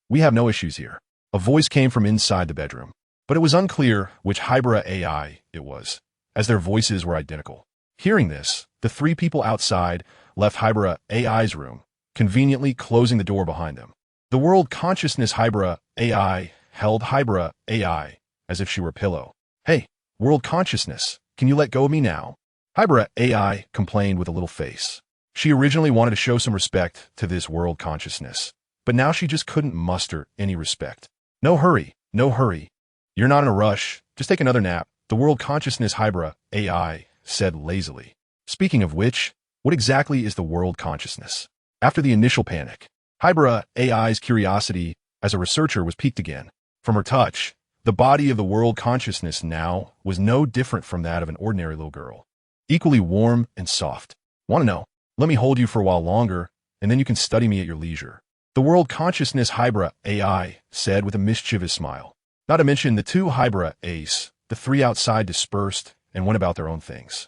we have no issues here. A voice came from inside the bedroom, but it was unclear which Hybrid AI it was, as their voices were identical. Hearing this, the three people outside left Hybrid AI's room, conveniently closing the door behind them. The world consciousness Hybrid AI held Hybrid AI as if she were a pillow. Hey, world consciousness, can you let go of me now? Hybrid AI complained with a little face. She originally wanted to show some respect to this world consciousness, but now she just couldn't muster any respect. No hurry. You're not in a rush. Just take another nap, the world consciousness Hybrid AI said lazily. Speaking of which, what exactly is the world consciousness? After the initial panic, Hybrid AI's curiosity as a researcher was piqued again. From her touch, the body of the world consciousness now was no different from that of an ordinary little girl. Equally warm and soft. Want to know? Let me hold you for a while longer, and then you can study me at your leisure. The world consciousness Hybrid AI said with a mischievous smile. Not to mention the two Hybrid Ace, the three outside dispersed and went about their own things.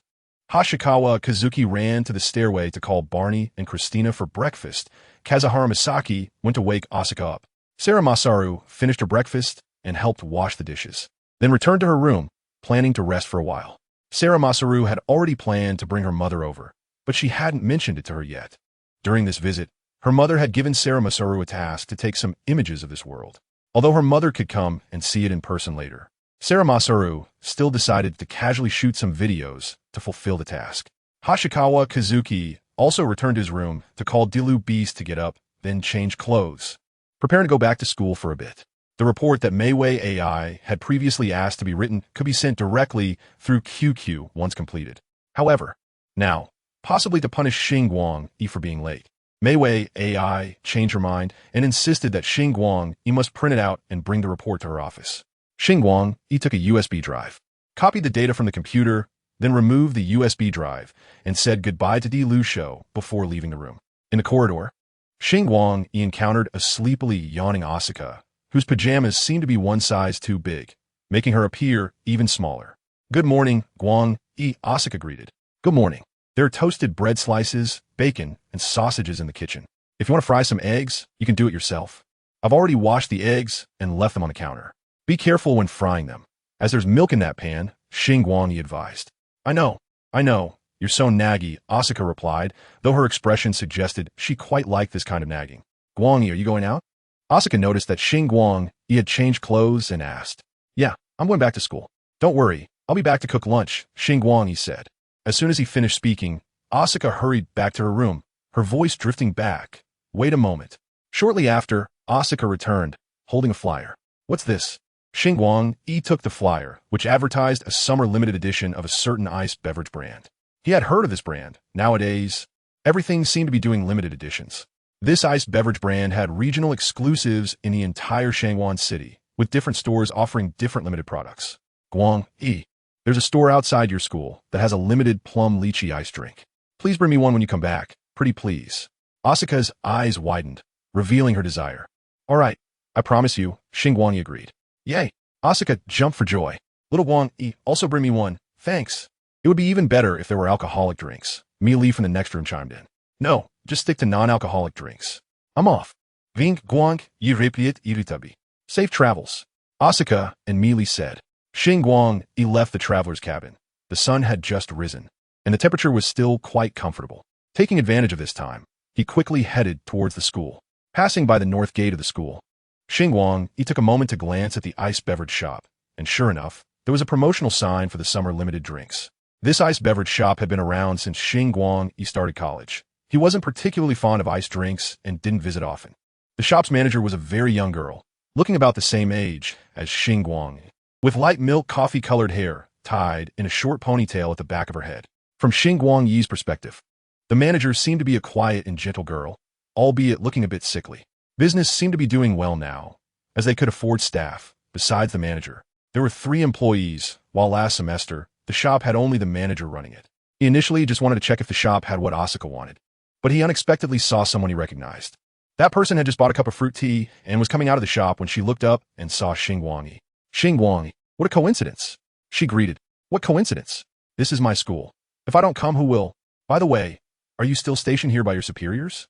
Hoshikawa Kazuki ran to the stairway to call Barney and Christina for breakfast. Kazuhara Misaki went to wake Asuka up. Sarah Masaru finished her breakfast and helped wash the dishes, then returned to her room, planning to rest for a while. Sarah Masaru had already planned to bring her mother over, but she hadn't mentioned it to her yet. During this visit, her mother had given Sarah Masaru a task to take some images of this world. Although her mother could come and see it in person later, Sarah Masaru still decided to casually shoot some videos to fulfill the task. Hoshikawa Kazuki also returned to his room to call Dilu Beast to get up, then change clothes, preparing to go back to school for a bit. The report that Mayway AI had previously asked to be written could be sent directly through QQ once completed. However, now, possibly to punish Xingguang for being late, Mayway AI changed her mind and insisted that Xingguang must print it out and bring the report to her office. Xingguang took a USB drive, copied the data from the computer, then removed the USB drive and said goodbye to Di Lucio before leaving the room. In the corridor, Xingguang encountered a sleepily yawning Asuka, whose pajamas seemed to be one size too big, making her appear even smaller. Good morning, Guang, Asuka greeted. Good morning. There are toasted bread slices, bacon, and sausages in the kitchen. If you want to fry some eggs, you can do it yourself. I've already washed the eggs and left them on the counter. Be careful when frying them, as there's milk in that pan, Xingguang advised. I know. You're so naggy, Asuka replied, though her expression suggested she quite liked this kind of nagging. Guang, are you going out? Asuka noticed that Xingguang had changed clothes and asked. Yeah, I'm going back to school. Don't worry, I'll be back to cook lunch, Xingguang said. As soon as he finished speaking, Asuka hurried back to her room, her voice drifting back. Wait a moment. Shortly after, Asuka returned, holding a flyer. What's this? Xingguang took the flyer, which advertised a summer limited edition of a certain iced beverage brand. He had heard of this brand. Nowadays, everything seemed to be doing limited editions. This iced beverage brand had regional exclusives in the entire Xingguang city, with different stores offering different limited products. Guang, there's a store outside your school that has a limited plum lychee ice drink. Please bring me one when you come back. Pretty please. Asuka's eyes widened, revealing her desire. All right, I promise you, Xingguang agreed. Yay! Asuka jumped for joy. Little Guang, also bring me one. Thanks. It would be even better if there were alcoholic drinks. Mi Li from the next room chimed in. No, just stick to non-alcoholic drinks. I'm off. Xingguang, yi repiet iritabi. Safe travels. Asuka and Mealy said. Xingguang left the traveler's cabin. The sun had just risen, and the temperature was still quite comfortable. Taking advantage of this time, he quickly headed towards the school. Passing by the north gate of the school, Xingguang took a moment to glance at the ice beverage shop, and sure enough, there was a promotional sign for the summer limited drinks. This ice beverage shop had been around since Xingguang started college. He wasn't particularly fond of iced drinks and didn't visit often. The shop's manager was a very young girl, looking about the same age as Xingguang, with light milk coffee-colored hair tied in a short ponytail at the back of her head. From Xingguang Yi's perspective, the manager seemed to be a quiet and gentle girl, albeit looking a bit sickly. Business seemed to be doing well now, as they could afford staff. Besides the manager, there were 3 employees, while last semester, the shop had only the manager running it. He initially just wanted to check if the shop had what Asuka wanted, but he unexpectedly saw someone he recognized. That person had just bought a cup of fruit tea and was coming out of the shop when she looked up and saw Xingguang. Xingguang, what a coincidence. She greeted. What coincidence? This is my school. If I don't come, who will? By the way, are you still stationed here by your superiors?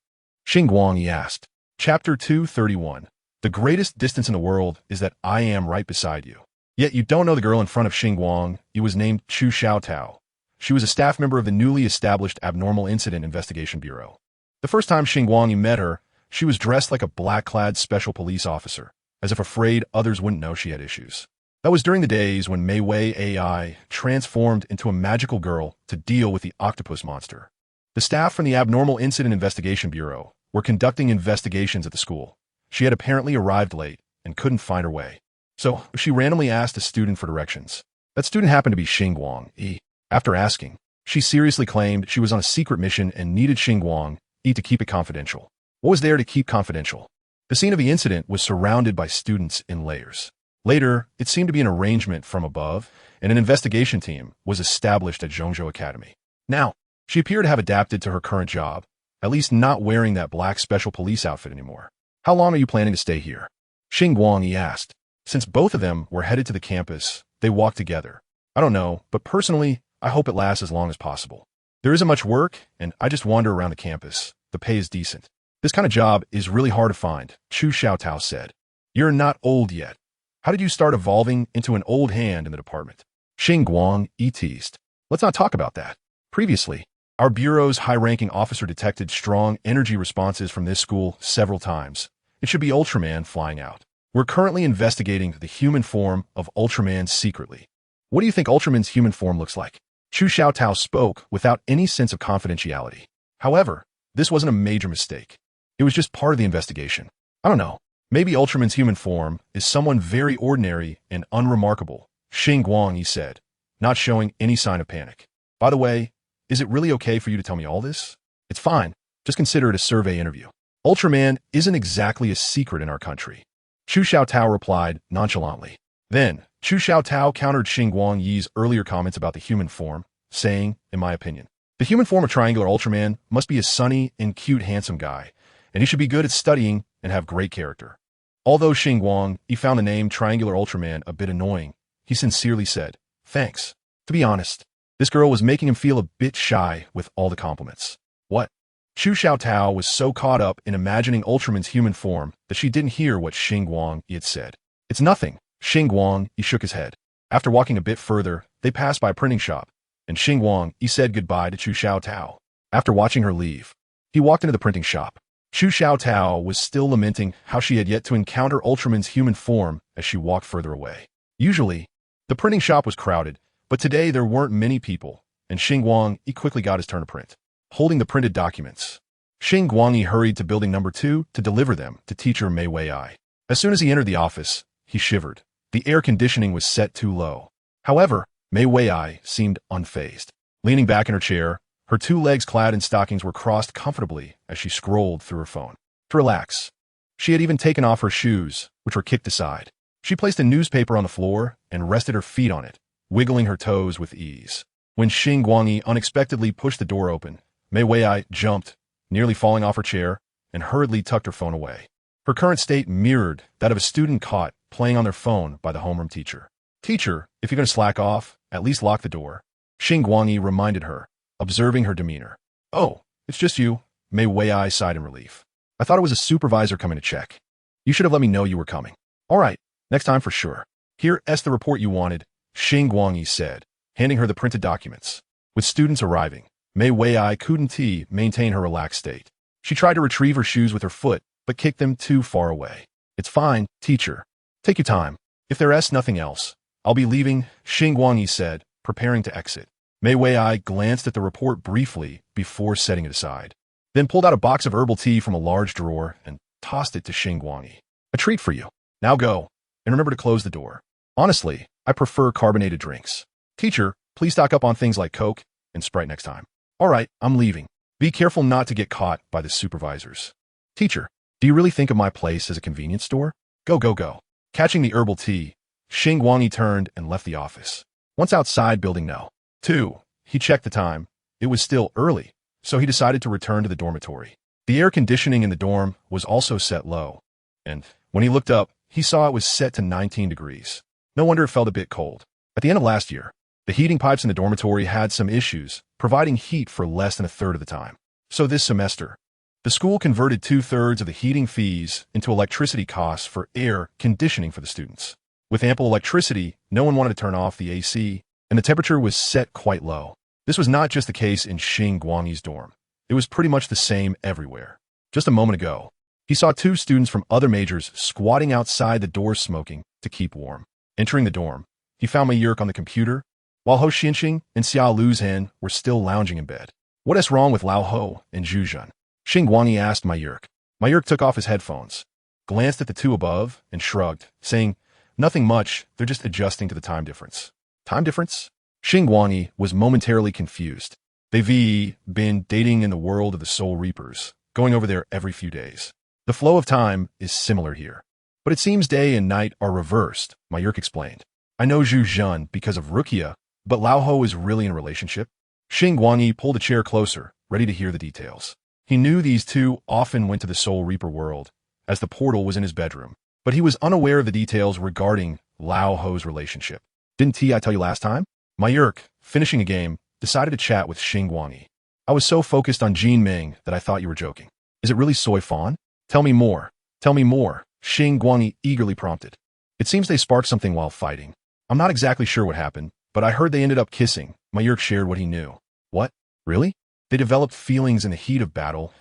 Xingguang asked. Chapter 231. The greatest distance in the world is that I am right beside you. Yet you don't know the girl in front of Xingguang. It was named Chu Xiaotao. She was a staff member of the newly established Abnormal Incident Investigation Bureau. The first time Xingguang met her, she was dressed like a black-clad special police officer, as if afraid others wouldn't know she had issues. That was during the days when Mei Wei AI transformed into a magical girl to deal with the octopus monster. The staff from the Abnormal Incident Investigation Bureau were conducting investigations at the school. She had apparently arrived late and couldn't find her way. So she randomly asked a student for directions. That student happened to be Xingguang. After asking, she seriously claimed she was on a secret mission and needed Xingguang to keep it confidential. What was there to keep confidential? The scene of the incident was surrounded by students in layers. Later, it seemed to be an arrangement from above, and an investigation team was established at Zhongzhou Academy. Now, she appeared to have adapted to her current job, at least not wearing that black special police outfit anymore. How long are you planning to stay here? Xingguang asked. Since both of them were headed to the campus, they walked together. I don't know, but personally, I hope it lasts as long as possible. There isn't much work, and I just wander around the campus. The pay is decent. This kind of job is really hard to find, Chu Xiaotao said. You're not old yet. How did you start evolving into an old hand in the department? Xingguang teased. Let's not talk about that. Previously, our bureau's high-ranking officer detected strong energy responses from this school several times. It should be Ultraman flying out. We're currently investigating the human form of Ultraman secretly. What do you think Ultraman's human form looks like? Chu Xiaotao spoke without any sense of confidentiality. However, this wasn't a major mistake. It was just part of the investigation. I don't know. Maybe Ultraman's human form is someone very ordinary and unremarkable, Xingguang said, not showing any sign of panic. By the way, is it really okay for you to tell me all this? It's fine. Just consider it a survey interview. Ultraman isn't exactly a secret in our country. Chu Xiaotao replied nonchalantly. Then, Chu Xiaotao countered Xingguang Yi's earlier comments about the human form, saying, in my opinion, the human form of Triangular Ultraman must be a sunny and cute handsome guy, and he should be good at studying and have great character. Although Xingguang found the name Triangular Ultraman a bit annoying, he sincerely said, thanks. To be honest, this girl was making him feel a bit shy with all the compliments. What? Chu Xiaotao was so caught up in imagining Ultraman's human form that she didn't hear what Xingguang had said. It's nothing. Xingguang shook his head. After walking a bit further, they passed by a printing shop, and Xingguang said goodbye to Chu Xiaotao. After watching her leave, he walked into the printing shop. Chu Xiaotao was still lamenting how she had yet to encounter Ultraman's human form as she walked further away. Usually, the printing shop was crowded, but today there weren't many people, and Xingguang quickly got his turn to print. Holding the printed documents, Xingguang hurried to building number 2 to deliver them to teacher Mei Wei. As soon as he entered the office, he shivered. The air conditioning was set too low. However, Mei Wei seemed unfazed. Leaning back in her chair, her 2 legs clad in stockings were crossed comfortably as she scrolled through her phone. To relax, she had even taken off her shoes, which were kicked aside. She placed a newspaper on the floor and rested her feet on it, wiggling her toes with ease. When Xingguang unexpectedly pushed the door open, Mei Wei jumped, nearly falling off her chair, and hurriedly tucked her phone away. Her current state mirrored that of a student caught playing on their phone by the homeroom teacher. Teacher, if you're going to slack off, at least lock the door. Xingguang reminded her, observing her demeanor. Oh, it's just you, Mei Wei sighed in relief. I thought it was a supervisor coming to check. You should have let me know you were coming. All right, next time for sure. Here's the report you wanted, Xingguang said, handing her the printed documents. With students arriving, Mei Wei couldn't maintain her relaxed state. She tried to retrieve her shoes with her foot, but kicked them too far away. It's fine, teacher. Take your time. If there's nothing else, I'll be leaving, Xingguang said, preparing to exit. Mei Wei glanced at the report briefly before setting it aside, then pulled out a box of herbal tea from a large drawer and tossed it to Xingguang. A treat for you. Now go, and remember to close the door. Honestly, I prefer carbonated drinks. Teacher, please stock up on things like Coke and Sprite next time. All right, I'm leaving. Be careful not to get caught by the supervisors. Teacher, do you really think of my place as a convenience store? Go, go, go. Catching the herbal tea, Xingguang turned and left the office. Once outside building No. 2, he checked the time. It was still early, so he decided to return to the dormitory. The air conditioning in the dorm was also set low, and when he looked up, he saw it was set to 19 degrees. No wonder it felt a bit cold. At the end of last year, the heating pipes in the dormitory had some issues, providing heat for less than a third of the time. So this semester, the school converted 2/3 of the heating fees into electricity costs for air conditioning for the students. With ample electricity, no one wanted to turn off the AC, and the temperature was set quite low. This was not just the case in Xingguang's dorm. It was pretty much the same everywhere. Just a moment ago, he saw 2 students from other majors squatting outside the door smoking to keep warm. Entering the dorm, he found Mayurk on the computer, while Ho Xinqing and Xiao Luzhen were still lounging in bed. What is wrong with Lao Ho and Zhu Zhen? Xingguang asked Mayurk. Mayurk took off his headphones, glanced at the 2 above, and shrugged, saying, "Nothing much, they're just adjusting to the time difference." Time difference? Xingguang was momentarily confused. They've been dating in the world of the Soul Reapers, going over there every few days. The flow of time is similar here. But it seems day and night are reversed, Mayurk explained. I know Zhu Zhen because of Rukia, but Lao Ho is really in a relationship? Xingguang pulled a chair closer, ready to hear the details. He knew these 2 often went to the Soul Reaper world, as the portal was in his bedroom, but he was unaware of the details regarding Lao Ho's relationship. Didn't I tell you last time? Mayurk, finishing a game, decided to chat with Xingguang. I was so focused on Jin Ming that I thought you were joking. Is it really Soy Fan? Tell me more. Tell me more, Xingguang eagerly prompted. It seems they sparked something while fighting. I'm not exactly sure what happened, but I heard they ended up kissing. Mayurk shared what he knew. What? Really? They developed feelings in the heat of battle.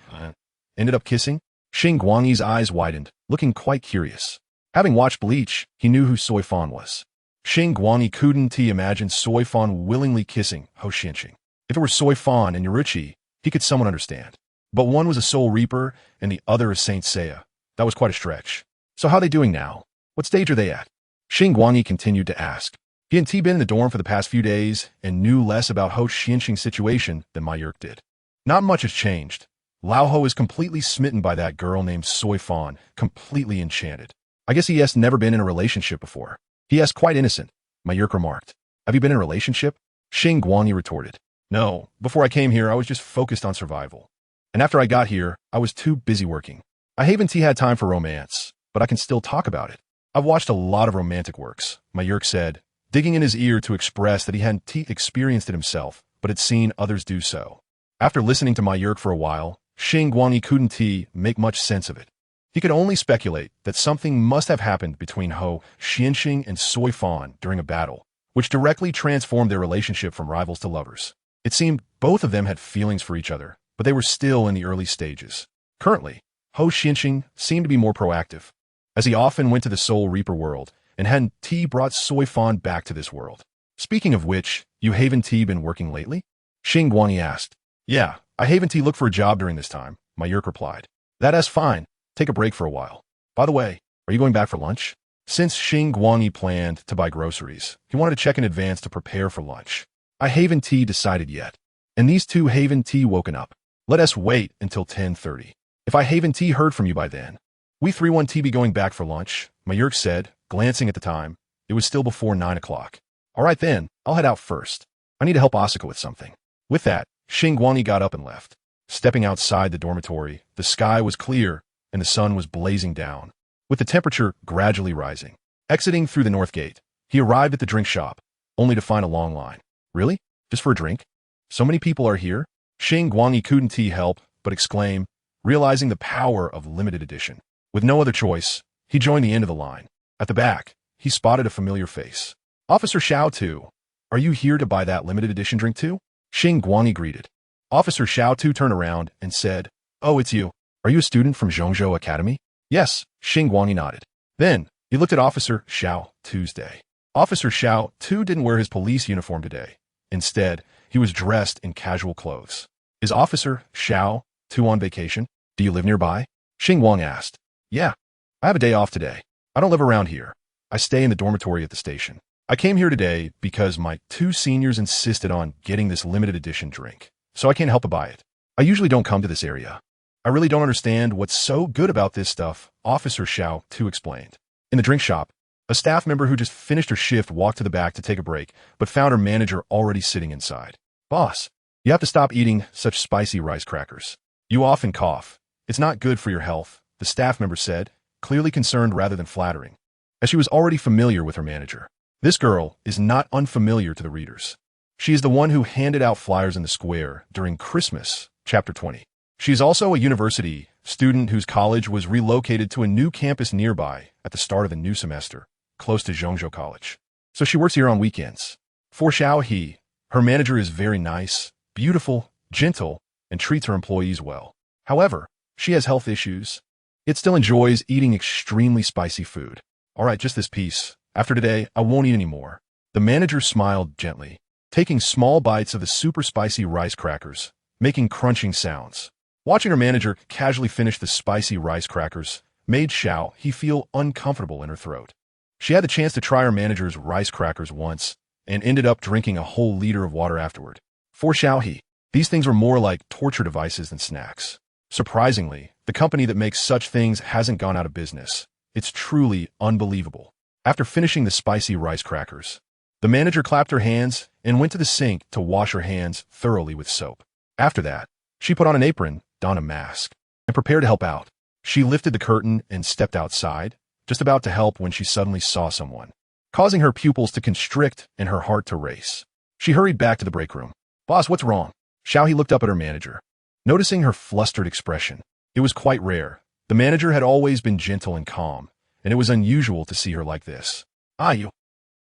Ended up kissing? Xingguang's eyes widened, looking quite curious. Having watched Bleach, he knew who Soy Fan was. Xingguang couldn't imagine Soy Fan willingly kissing Ho Xinqing. If it were Soy Fan and Yoruichi, he could somewhat understand. But one was a Soul Reaper and the other a Saint Seiya. That was quite a stretch. So how are they doing now? What stage are they at? Xingguang continued to ask. He had been in the dorm for the past few days and knew less about Ho Xinqing's situation than Mayurk did. Not much has changed. Lao Ho is completely smitten by that girl named Soy Fan, completely enchanted. I guess he has never been in a relationship before. He is quite innocent, Mayurk remarked. Have you been in a relationship? Xingguang retorted. No, before I came here, I was just focused on survival. And after I got here, I was too busy working. I haven't had time for romance, but I can still talk about it. I've watched a lot of romantic works, Mayurk said, digging in his ear to express that he hadn't experienced it himself, but had seen others do so. After listening to Mayurk for a while, Xingguang couldn't make much sense of it. He could only speculate that something must have happened between Ho Xinqing and Soy Fan during a battle, which directly transformed their relationship from rivals to lovers. It seemed both of them had feelings for each other, but they were still in the early stages. Currently, Ho Xinqing seemed to be more proactive, as he often went to the Soul Reaper world and hadn't brought Soy Fan back to this world. Speaking of which, you haven't been working lately? Xingguang asked. Yeah, I haven't looked for a job during this time, Mayurk replied. That is fine. Take a break for a while. By the way, are you going back for lunch? Since Xingguang planned to buy groceries, he wanted to check in advance to prepare for lunch. I haven't decided yet. And these 2 haven't woken up. Let us wait until 10:30. If I haven't heard from you by then, we 3 want to be going back for lunch, Mayurk said, glancing at the time. It was still before 9 o'clock. All right then, I'll head out first. I need to help Asako with something. With that, Xingguang got up and left. Stepping outside the dormitory, the sky was clear and the sun was blazing down, with the temperature gradually rising. Exiting through the north gate, he arrived at the drink shop, only to find a long line. Really? Just for a drink? So many people are here? Xingguang couldn't help but exclaim, realizing the power of limited edition. With no other choice, he joined the end of the line. At the back, he spotted a familiar face. Officer Xiao Tu, are you here to buy that limited edition drink too? Xingguang greeted. Officer Xiao Tu turned around and said, Oh, it's you. Are you a student from Zhongzhou Academy? Yes, Xingguang nodded. Then, he looked at Officer Xiao Tuesday. Officer Xiao Tu didn't wear his police uniform today. Instead, he was dressed in casual clothes. Is Officer Xiao Tu on vacation? Do you live nearby? Xingguang asked. Yeah, I have a day off today. I don't live around here. I stay in the dormitory at the station. I came here today because my 2 seniors insisted on getting this limited edition drink, so I can't help but buy it. I usually don't come to this area. I really don't understand what's so good about this stuff, Officer Xiao Tu explained. In the drink shop, a staff member who just finished her shift walked to the back to take a break, but found her manager already sitting inside. Boss, you have to stop eating such spicy rice crackers. You often cough. It's not good for your health, the staff member said, clearly concerned rather than flattering, as she was already familiar with her manager. This girl is not unfamiliar to the readers. She is the one who handed out flyers in the square during Christmas, Chapter 20. She is also a university student whose college was relocated to a new campus nearby at the start of the new semester, close to Zhongzhou College. So she works here on weekends. For Xiao He, her manager is very nice, beautiful, gentle, and treats her employees well. However, she has health issues. It still enjoys eating extremely spicy food. All right, just this piece. After today, I won't eat anymore. The manager smiled gently, taking small bites of the super spicy rice crackers, making crunching sounds. Watching her manager casually finish the spicy rice crackers made Xiao He feel uncomfortable in her throat. She had the chance to try her manager's rice crackers once and ended up drinking a whole liter of water afterward. For Xiao He, these things were more like torture devices than snacks. Surprisingly, the company that makes such things hasn't gone out of business. It's truly unbelievable. After finishing the spicy rice crackers, the manager clapped her hands and went to the sink to wash her hands thoroughly with soap. After that, she put on an apron, donned a mask, and prepared to help out. She lifted the curtain and stepped outside, just about to help when she suddenly saw someone, causing her pupils to constrict and her heart to race. She hurried back to the break room. Boss, what's wrong? Xiao He looked up at her manager. Noticing her flustered expression, it was quite rare. The manager had always been gentle and calm, and it was unusual to see her like this. You.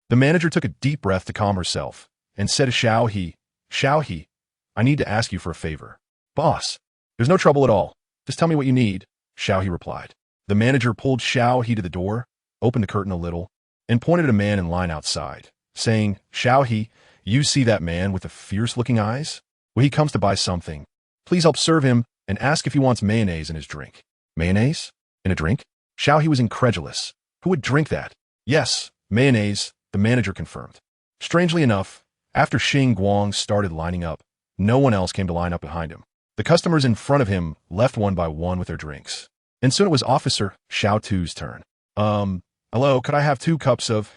The manager took a deep breath to calm herself and said to Xiao He, I need to ask you for a favor. Boss, there's no trouble at all. Just tell me what you need, Xiao He replied. The manager pulled Xiao He to the door, opened the curtain a little, and pointed at a man in line outside, saying, Xiao He, you see that man with the fierce-looking eyes? Well, he comes to buy something. Please help serve him and ask if he wants mayonnaise in his drink. Mayonnaise? In a drink? Xiao He was incredulous. Who would drink that? Yes, mayonnaise, the manager confirmed. Strangely enough, after Xingguang started lining up, no one else came to line up behind him. The customers in front of him left one by one with their drinks. And soon it was Officer Xiao Tu's turn. Hello, could I have 2 cups of,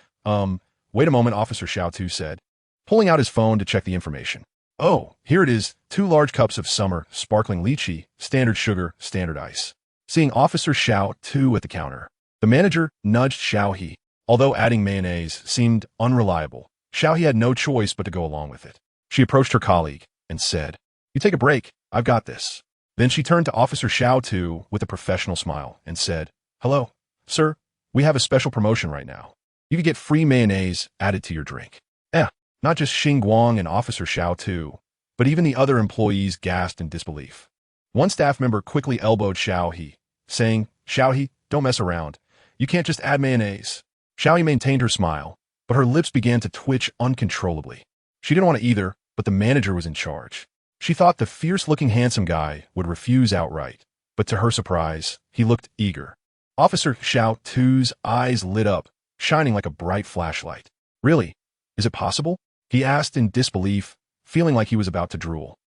wait a moment, Officer Xiao Tu said, pulling out his phone to check the information. Oh, here it is, 2 large cups of summer, sparkling lychee, standard sugar, standard ice. Seeing Officer Xiao Tu at the counter, the manager nudged Xiao He. Although adding mayonnaise seemed unreliable, Xiao He had no choice but to go along with it. She approached her colleague and said, You take a break, I've got this. Then she turned to Officer Xiao Tu with a professional smile and said, Hello, sir, we have a special promotion right now. You can get free mayonnaise added to your drink. Not just Xingguang and Officer Xiao Tu, but even the other employees gasped in disbelief. One staff member quickly elbowed Xiao He, saying, Xiao He, don't mess around. You can't just add mayonnaise. Xiao He maintained her smile, but her lips began to twitch uncontrollably. She didn't want to either, but the manager was in charge. She thought the fierce-looking handsome guy would refuse outright, but to her surprise, he looked eager. Officer Xiao Tu's eyes lit up, shining like a bright flashlight. Really? Is it possible? He asked in disbelief, feeling like he was about to drool.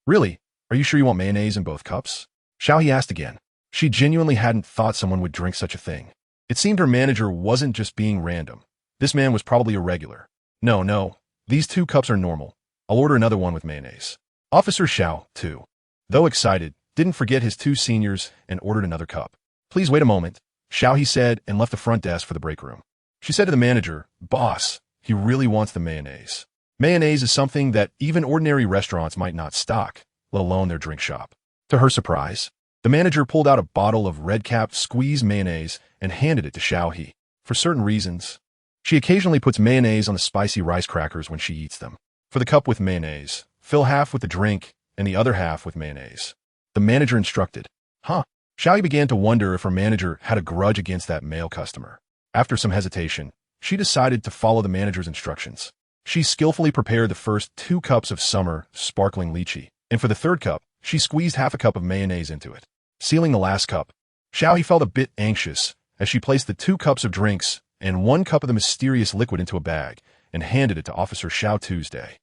Really? Are you sure you want mayonnaise in both cups? Xiao He asked again. She genuinely hadn't thought someone would drink such a thing. It seemed her manager wasn't just being random. This man was probably a regular. No, these 2 cups are normal. I'll order another one with mayonnaise. Officer Xiao Tu, though excited, didn't forget his 2 seniors and ordered another cup. Please wait a moment, Xiao He said and left the front desk for the break room. She said to the manager, Boss, he really wants the mayonnaise. Mayonnaise is something that even ordinary restaurants might not stock, let alone their drink shop. To her surprise, the manager pulled out a bottle of red-capped squeezed mayonnaise and handed it to Xiaohe. For certain reasons, she occasionally puts mayonnaise on the spicy rice crackers when she eats them. For the cup with mayonnaise, fill half with the drink and the other half with mayonnaise. The manager instructed. Xiaohe began to wonder if her manager had a grudge against that male customer. After some hesitation, she decided to follow the manager's instructions. She skillfully prepared the first 2 cups of summer sparkling lychee, and for the third cup, she squeezed half a cup of mayonnaise into it. Sealing the last cup, Xiaohe felt a bit anxious as she placed the 2 cups of drinks and 1 cup of the mysterious liquid into a bag and handed it to Officer Xiao Tuesday.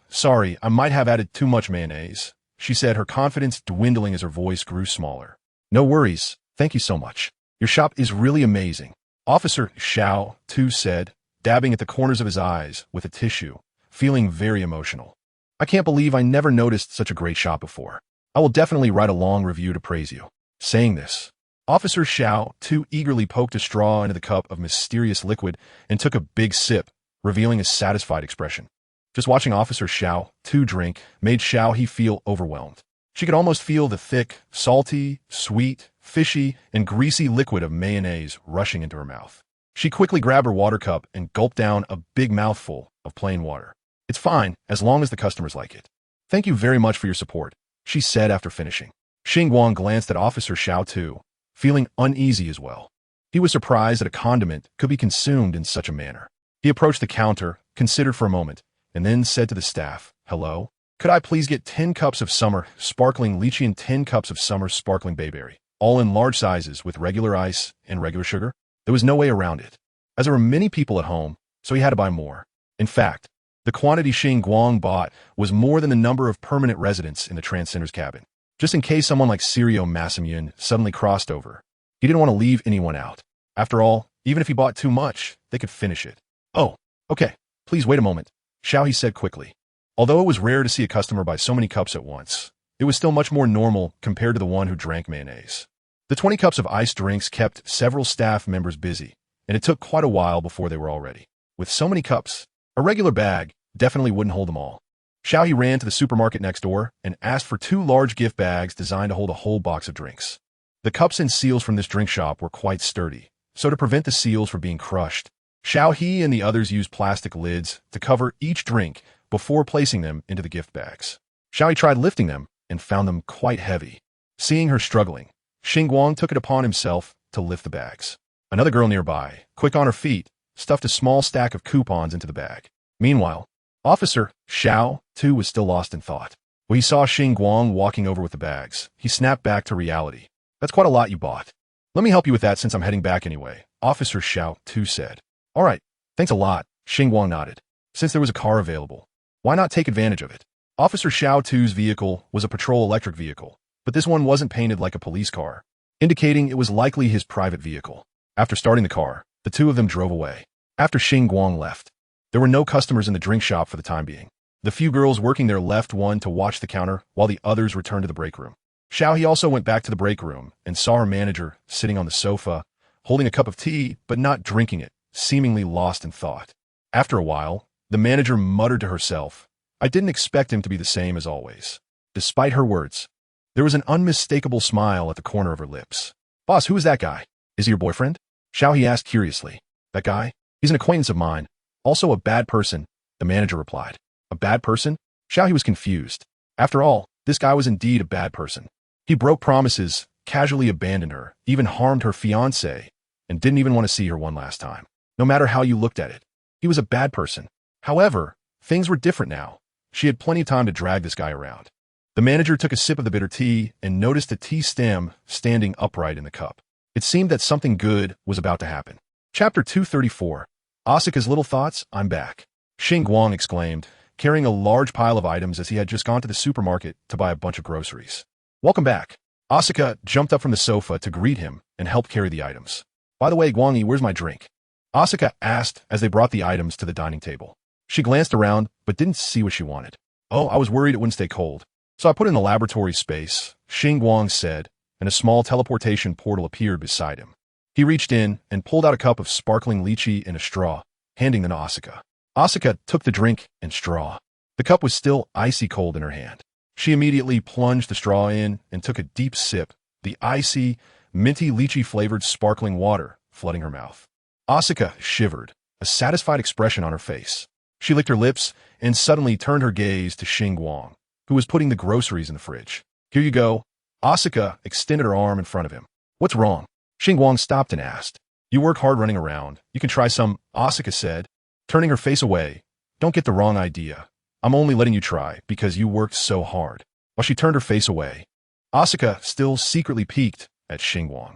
Sorry, I might have added too much mayonnaise, she said, her confidence dwindling as her voice grew smaller. No worries, thank you so much. Your shop is really amazing, Officer Xiao Tu said, dabbing at the corners of his eyes with a tissue, feeling very emotional. I can't believe I never noticed such a great shop before. I will definitely write a long review to praise you. Saying this, Officer Xiao Tu eagerly poked a straw into the cup of mysterious liquid and took a big sip, revealing a satisfied expression. Just watching Officer Xiao Tu drink made Xiaohe feel overwhelmed. She could almost feel the thick, salty, sweet, fishy, and greasy liquid of mayonnaise rushing into her mouth. She quickly grabbed her water cup and gulped down a big mouthful of plain water. It's fine, as long as the customers like it. Thank you very much for your support, she said after finishing. Xingguang glanced at Officer Xiao Tu, feeling uneasy as well. He was surprised that a condiment could be consumed in such a manner. He approached the counter, considered for a moment, and then said to the staff, "Hello? Could I please get 10 cups of summer sparkling lychee and 10 cups of summer sparkling bayberry, all in large sizes with regular ice and regular sugar?" There was no way around it, as there were many people at home, so he had to buy more. In fact, the quantity Xingguang bought was more than the number of permanent residents in the Transcender's cabin. Just in case someone like Sirio Massimyun suddenly crossed over, he didn't want to leave anyone out. After all, even if he bought too much, they could finish it. "Oh, okay, please wait a moment," Xiaohe said quickly. Although it was rare to see a customer buy so many cups at once, it was still much more normal compared to the one who drank mayonnaise. The 20 cups of iced drinks kept several staff members busy, and it took quite a while before they were all ready. With so many cups, a regular bag definitely wouldn't hold them all. Xiaohe ran to the supermarket next door and asked for 2 large gift bags designed to hold a whole box of drinks. The cups and seals from this drink shop were quite sturdy, so to prevent the seals from being crushed, Xiaohe and the others used plastic lids to cover each drink before placing them into the gift bags. Xiaohe tried lifting them and found them quite heavy. Seeing her struggling, Xingguang took it upon himself to lift the bags. Another girl nearby, quick on her feet, stuffed a small stack of coupons into the bag. Meanwhile, Officer Xiao Tu was still lost in thought. When he saw Xingguang walking over with the bags, he snapped back to reality. "That's quite a lot you bought. Let me help you with that since I'm heading back anyway," Officer Xiao Tu said. "All right, thanks a lot," Xingguang nodded. Since there was a car available, why not take advantage of it? Officer Xiao Tu's vehicle was a patrol electric vehicle, but this one wasn't painted like a police car, indicating it was likely his private vehicle. After starting the car, the two of them drove away. After Xingguang left, there were no customers in the drink shop for the time being. The few girls working there left one to watch the counter while the others returned to the break room. Xiaohe also went back to the break room and saw her manager sitting on the sofa, holding a cup of tea but not drinking it, seemingly lost in thought. After a while, the manager muttered to herself, "I didn't expect him to be the same as always." Despite her words, there was an unmistakable smile at the corner of her lips. "Boss, who is that guy? Is he your boyfriend?" Xiaohe asked curiously. "That guy? He's an acquaintance of mine. Also a bad person," the manager replied. "A bad person?" Xiaohe was confused. After all, this guy was indeed a bad person. He broke promises, casually abandoned her, even harmed her fiancé, and didn't even want to see her one last time. No matter how you looked at it, he was a bad person. However, things were different now. She had plenty of time to drag this guy around. The manager took a sip of the bitter tea and noticed a tea stem standing upright in the cup. It seemed that something good was about to happen. Chapter 234. Asuka's Little Thoughts, I'm Back. Xingguang exclaimed, carrying a large pile of items as he had just gone to the supermarket to buy a bunch of groceries. "Welcome back." Asuka jumped up from the sofa to greet him and help carry the items. "By the way, Guangyi, where's my drink?" Asuka asked as they brought the items to the dining table. She glanced around but didn't see what she wanted. "Oh, I was worried it wouldn't stay cold, so I put it in the laboratory space," Xingguang said, and a small teleportation portal appeared beside him. He reached in and pulled out a cup of sparkling lychee and a straw, handing them to Asuka. Asuka took the drink and straw. The cup was still icy cold in her hand. She immediately plunged the straw in and took a deep sip, the icy, minty lychee-flavored sparkling water flooding her mouth. Asuka shivered, a satisfied expression on her face. She licked her lips and suddenly turned her gaze to Xingguang, who was putting the groceries in the fridge. Here you go. Asuka extended her arm in front of him. What's wrong? Xingguang stopped and asked. You work hard running around. You can try some, Asuka said, turning her face away. Don't get the wrong idea. I'm only letting you try because you worked so hard. While she turned her face away, Asuka still secretly peeked at Xingguang.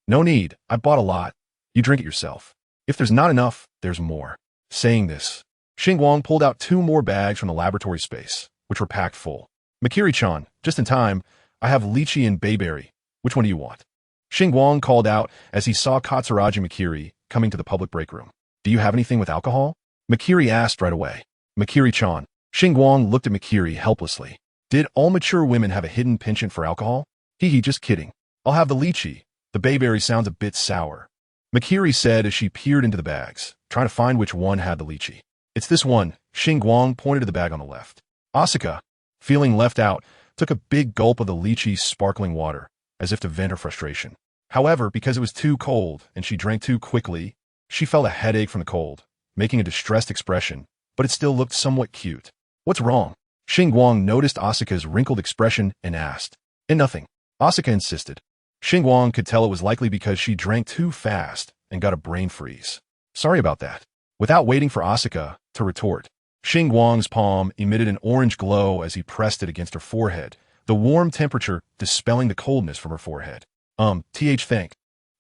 No need. I bought a lot. You drink it yourself. If there's not enough, there's more. Saying this, Xingguang pulled out 2 more bags from the laboratory space, which were packed full. Makiri-chan, just in time, I have lychee and bayberry. Which one do you want? Xingguang called out as he saw Katsuragi Makiri coming to the public break room. Do you have anything with alcohol? Makiri asked right away. Makiri-chan. Xingguang looked at Makiri helplessly. Did all mature women have a hidden penchant for alcohol? Hee, just kidding. I'll have the lychee. The bayberry sounds a bit sour. Makiri said as she peered into the bags, trying to find which one had the lychee. It's this one. Xingguang pointed to the bag on the left. Asuka, feeling left out, took a big gulp of the lychee sparkling water, as if to vent her frustration. However, because it was too cold and she drank too quickly, she felt a headache from the cold, making a distressed expression, but it still looked somewhat cute. What's wrong? Xingguang noticed Asuka's wrinkled expression and asked. Nothing. Asuka insisted. Xingguang could tell it was likely because she drank too fast and got a brain freeze. Sorry about that. Without waiting for Asuka to retort, Xingguang's palm emitted an orange glow as he pressed it against her forehead, the warm temperature dispelling the coldness from her forehead. Thank.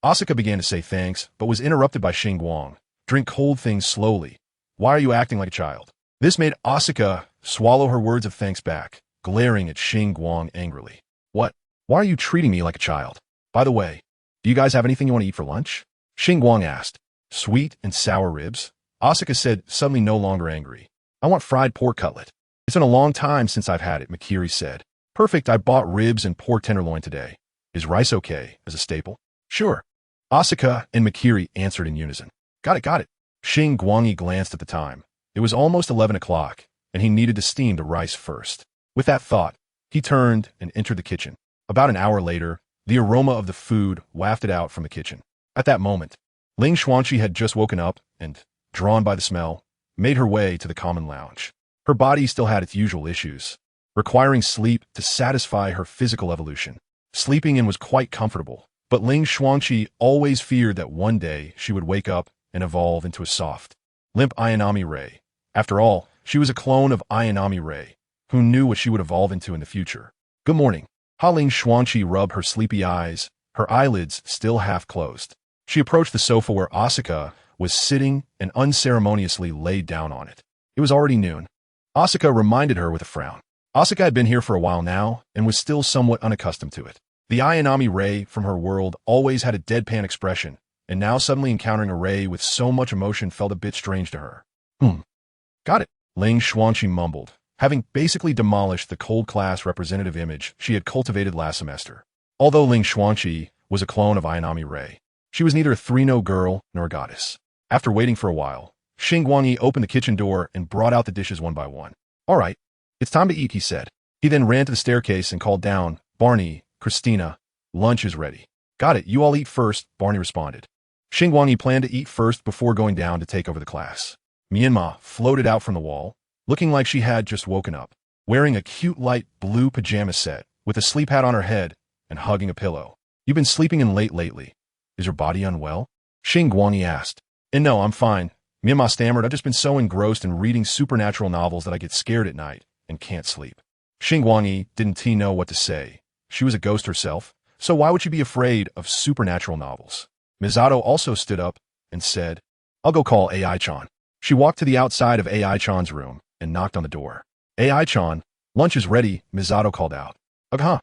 Asuka began to say thanks, but was interrupted by Xingguang. Drink cold things slowly. Why are you acting like a child? This made Asuka swallow her words of thanks back, glaring at Xingguang angrily. What? Why are you treating me like a child? By the way, do you guys have anything you want to eat for lunch? Xingguang asked. Sweet and sour ribs? Asuka said, suddenly no longer angry. I want fried pork cutlet. It's been a long time since I've had it, Makiri said. Perfect, I bought ribs and pork tenderloin today. Is rice okay as a staple? Sure. Asuka and Makiri answered in unison. Got it. Xingguang glanced at the time. It was almost 11 o'clock, and he needed to steam the rice first. With that thought, he turned and entered the kitchen. About an hour later, the aroma of the food wafted out from the kitchen. At that moment, Ling Xuanqi had just woken up and, drawn by the smell, made her way to the common lounge. Her body still had its usual issues, requiring sleep to satisfy her physical evolution. Sleeping in was quite comfortable, but Ling Xuanqi always feared that one day she would wake up and evolve into a soft, limp Ayanami Rei. After all, she was a clone of Ayanami Rei, who knew what she would evolve into in the future. Good morning. Ling Xuanqi rubbed her sleepy eyes, her eyelids still half closed. She approached the sofa where Asuka was sitting and unceremoniously laid down on it. It was already noon. Asuka reminded her with a frown. Asuka had been here for a while now and was still somewhat unaccustomed to it. The Ayanami Rei from her world always had a deadpan expression, and now suddenly encountering a Rei with so much emotion felt a bit strange to her. Got it, Ling Xuanqi mumbled, having basically demolished the cold class representative image she had cultivated last semester. Although Ling Xuanqi was a clone of Ayanami Rei, she was neither a 3-no girl nor a goddess. After waiting for a while, Xingguang opened the kitchen door and brought out the dishes one by one. All right, it's time to eat, he said. He then ran to the staircase and called down, Barney, Christina, lunch is ready. Got it, you all eat first, Barney responded. Xingguang planned to eat first before going down to take over the class. Myanmar floated out from the wall, looking like she had just woken up, wearing a cute light blue pajama set, with a sleep hat on her head, and hugging a pillow. You've been sleeping in late lately. Is your body unwell? Xingguang asked. No, I'm fine. Myanmar stammered. I've just been so engrossed in reading supernatural novels that I get scared at night and can't sleep. Xingguang didn't know what to say. She was a ghost herself, so why would she be afraid of supernatural novels? Misato also stood up and said, I'll go call AI-chan. She walked to the outside of AI-chan's room and knocked on the door. AI-chan, lunch is ready, Misato called out. Oh,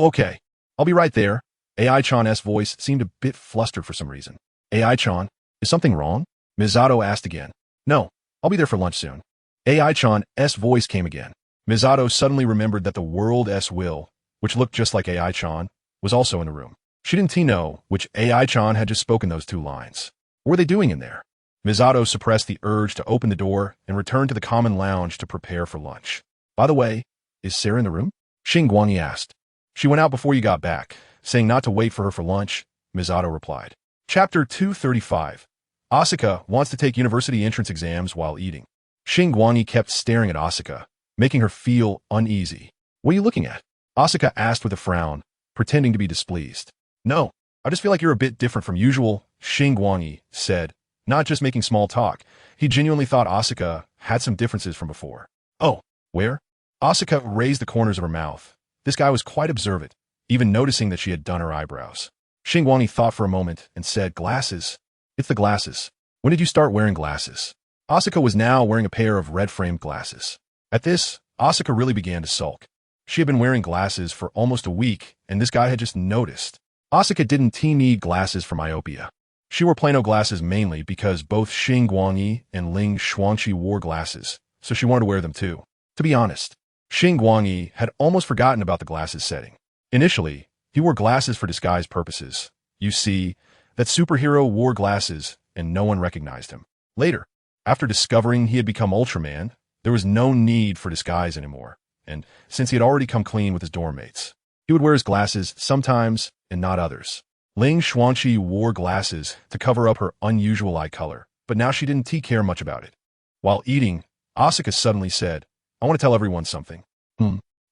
okay. I'll be right there. AI-chan's voice seemed a bit flustered for some reason. AI-chan, is something wrong? Misato asked again. No, I'll be there for lunch soon. AI-chan's voice came again. Misato suddenly remembered that the world's will, which looked just like AI-chan, was also in the room. She didn't know which AI-chan had just spoken those 2 lines. What were they doing in there? Misato suppressed the urge to open the door and return to the common lounge to prepare for lunch. By the way, Is Sarah in the room? Xingguang asked. She went out before you got back, saying not to wait for her for lunch, Misato replied. Chapter 235. Asuka wants to take university entrance exams while eating. Xingguang kept staring at Asuka, making her feel uneasy. What are you looking at? Asuka asked with a frown, pretending to be displeased. No, I just feel like you're a bit different from usual, Xingguang said, not just making small talk. He genuinely thought Asuka had some differences from before. Oh, where? Asuka raised the corners of her mouth. This guy was quite observant, even noticing that she had done her eyebrows. Xingguang thought for a moment and said, Glasses. It's the glasses. When did you start wearing glasses? Asuka was now wearing a pair of red-framed glasses. At this, Asuka really began to sulk. She had been wearing glasses for almost a week, and this guy had just noticed. Asuka didn't need glasses for myopia. She wore plain glasses mainly because both Xingguang and Ling Xuanqi wore glasses, so she wanted to wear them too. To be honest, Xingguang had almost forgotten about the glasses setting. Initially, he wore glasses for disguise purposes. You see, that superhero wore glasses and no one recognized him. Later, after discovering he had become Ultraman, there was no need for disguise anymore, and since he had already come clean with his dorm mates, he would wear his glasses sometimes and not others. Ling Xuanqi wore glasses to cover up her unusual eye color, but now she didn't care much about it. While eating, Asuka suddenly said, I want to tell everyone something.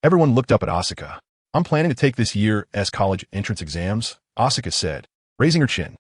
Everyone looked up at Asuka. I'm planning to take this year's college entrance exams, Asuka said, raising her chin.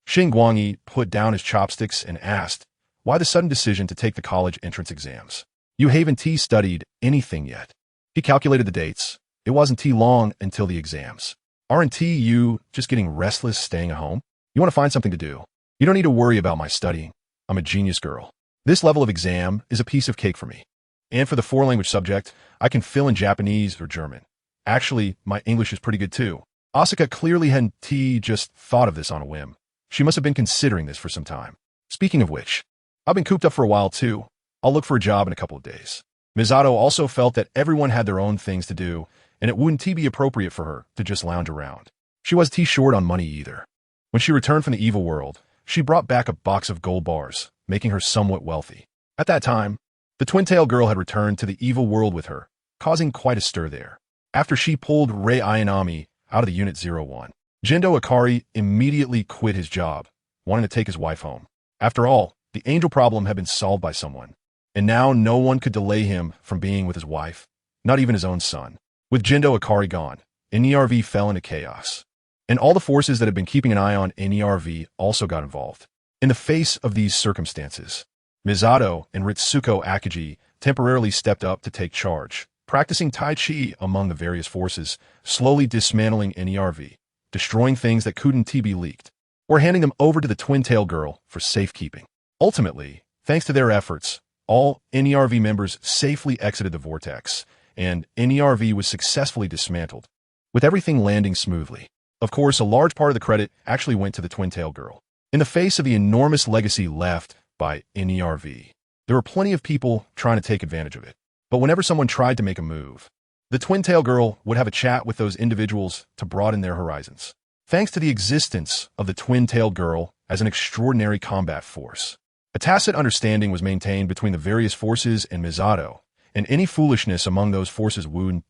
Xingguang put down his chopsticks and asked, why the sudden decision to take the college entrance exams? You haven't studied anything yet. He calculated the dates. It wasn't long until the exams. Aren't you just getting restless staying at home? You want to find something to do. You don't need to worry about my studying. I'm a genius girl. This level of exam is a piece of cake for me. And for the four-language subject, I can fill in Japanese or German. Actually, my English is pretty good too. Asuka clearly hadn't just thought of this on a whim. She must have been considering this for some time. Speaking of which, I've been cooped up for a while too. I'll look for a job in a couple of days. Misato also felt that everyone had their own things to do, and it wouldn't be appropriate for her to just lounge around. She wasn't short on money either. When she returned from the evil world, she brought back a box of gold bars, making her somewhat wealthy. At that time, the twin-tail girl had returned to the evil world with her, causing quite a stir there. After she pulled Rei Ayanami out of the Unit 01, Jindo Ikari immediately quit his job, wanting to take his wife home. After all, the angel problem had been solved by someone, and now no one could delay him from being with his wife, not even his own son. With Jindo Ikari gone, NERV fell into chaos, and all the forces that had been keeping an eye on NERV also got involved. In the face of these circumstances, Misato and Ritsuko Akagi temporarily stepped up to take charge, practicing Tai Chi among the various forces, slowly dismantling NERV, destroying things that couldn't be leaked, or handing them over to the twin-tail girl for safekeeping. Ultimately, thanks to their efforts, all NERV members safely exited the vortex, and NERV was successfully dismantled, with everything landing smoothly. Of course, a large part of the credit actually went to the twin-tail girl. In the face of the enormous legacy left by NERV, there were plenty of people trying to take advantage of it. But whenever someone tried to make a move, the twin-tail girl would have a chat with those individuals to broaden their horizons. Thanks to the existence of the twin-tail girl as an extraordinary combat force, a tacit understanding was maintained between the various forces and Misato, and any foolishness among those forces wouldn't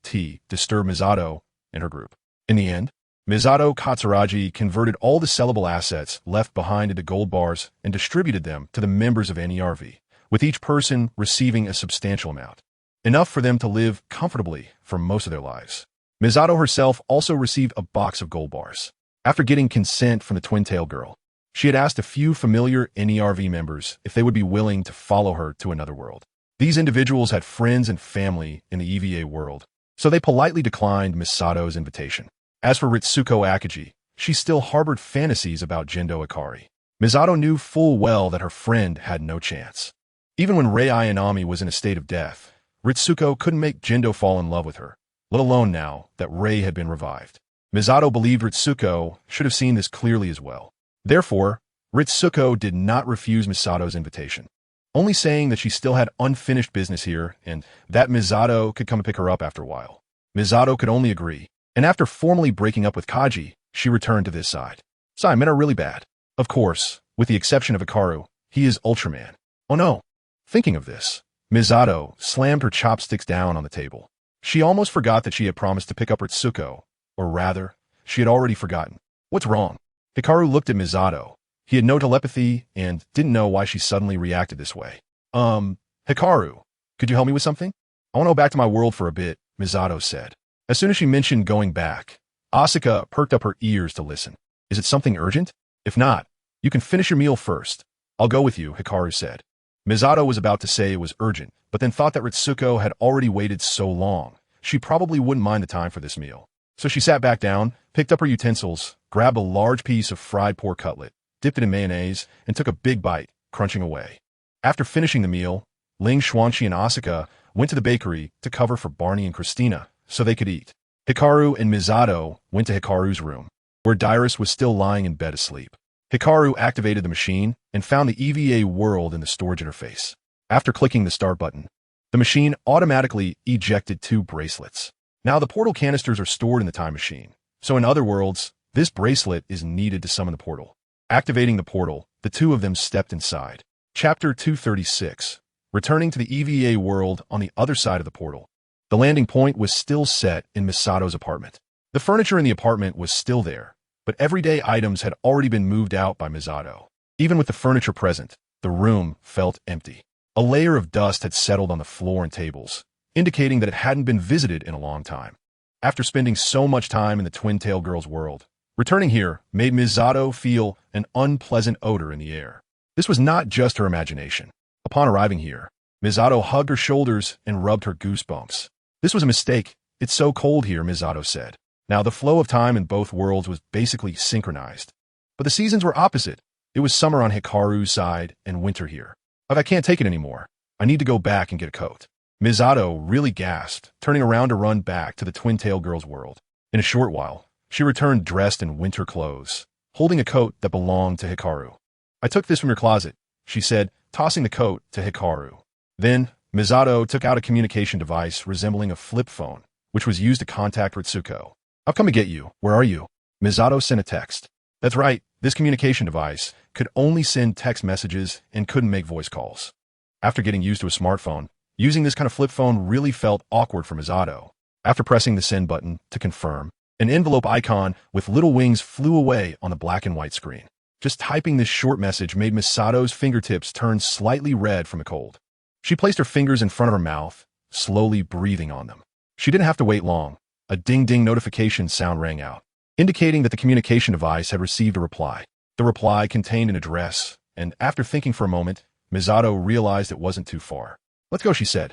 disturb Misato and her group. In the end, Misato Katsuragi converted all the sellable assets left behind into gold bars and distributed them to the members of NERV, with each person receiving a substantial amount, enough for them to live comfortably for most of their lives. Misato herself also received a box of gold bars. After getting consent from the twin-tail girl, she had asked a few familiar NERV members if they would be willing to follow her to another world. These individuals had friends and family in the EVA world, so they politely declined Misato's invitation. As for Ritsuko Akagi, she still harbored fantasies about Jindo Ikari. Misato knew full well that her friend had no chance. Even when Rei Ayanami was in a state of death, Ritsuko couldn't make Jindo fall in love with her, let alone now that Rei had been revived. Misato believed Ritsuko should have seen this clearly as well. Therefore, Ritsuko did not refuse Misato's invitation, only saying that she still had unfinished business here and that Misato could come and pick her up after a while. Misato could only agree, and after formally breaking up with Kaji, she returned to this side. So I met her really bad. Of course, with the exception of Hikaru, he is Ultraman. Oh no. Thinking of this, Misato slammed her chopsticks down on the table. She almost forgot that she had promised to pick up Ritsuko, or rather, she had already forgotten. What's wrong? Hikaru looked at Misato. He had no telepathy and didn't know why she suddenly reacted this way. Hikaru, could you help me with something? I want to go back to my world for a bit, Misato said. As soon as she mentioned going back, Asuka perked up her ears to listen. Is it something urgent? If not, you can finish your meal first. I'll go with you, Hikaru said. Misato was about to say it was urgent, but then thought that Ritsuko had already waited so long, she probably wouldn't mind the time for this meal. So she sat back down, picked up her utensils, grabbed a large piece of fried pork cutlet, dipped it in mayonnaise, and took a big bite, crunching away. After finishing the meal, Ling, Xuanqi, and Asuka went to the bakery to cover for Barney and Christina so they could eat. Hikaru and Misato went to Hikaru's room, where Dyrus was still lying in bed asleep. Hikaru activated the machine and found the EVA world in the storage interface. After clicking the start button, the machine automatically ejected 2 bracelets. Now the portal canisters are stored in the time machine, so in other worlds, this bracelet is needed to summon the portal. Activating the portal, the 2 of them stepped inside. Chapter 236. Returning to the EVA world on the other side of the portal. The landing point was still set in Misato's apartment. The furniture in the apartment was still there, but everyday items had already been moved out by Misato. Even with the furniture present, the room felt empty. A layer of dust had settled on the floor and tables, indicating that it hadn't been visited in a long time. After spending so much time in the Twin-Tail Girl's world, returning here made Misato feel an unpleasant odor in the air. This was not just her imagination. Upon arriving here, Misato hugged her shoulders and rubbed her goosebumps. This was a mistake. It's so cold here, Misato said. Now, the flow of time in both worlds was basically synchronized. But the seasons were opposite. It was summer on Hikaru's side and winter here. I can't take it anymore. I need to go back and get a coat. Misato really gasped, turning around to run back to the Twin-Tail Girl's world. In a short while, she returned dressed in winter clothes, holding a coat that belonged to Hikaru. I took this from your closet, she said, tossing the coat to Hikaru. Then, Misato took out a communication device resembling a flip phone, which was used to contact Ritsuko. I've come to get you. Where are you? Misato sent a text. That's right, this communication device could only send text messages and couldn't make voice calls. After getting used to a smartphone, using this kind of flip phone really felt awkward for Misato. After pressing the send button to confirm, an envelope icon with little wings flew away on the black and white screen. Just typing this short message made Misato's fingertips turn slightly red from the cold. She placed her fingers in front of her mouth, slowly breathing on them. She didn't have to wait long. A ding-ding notification sound rang out, indicating that the communication device had received a reply. The reply contained an address, and after thinking for a moment, Misato realized it wasn't too far. Let's go, she said.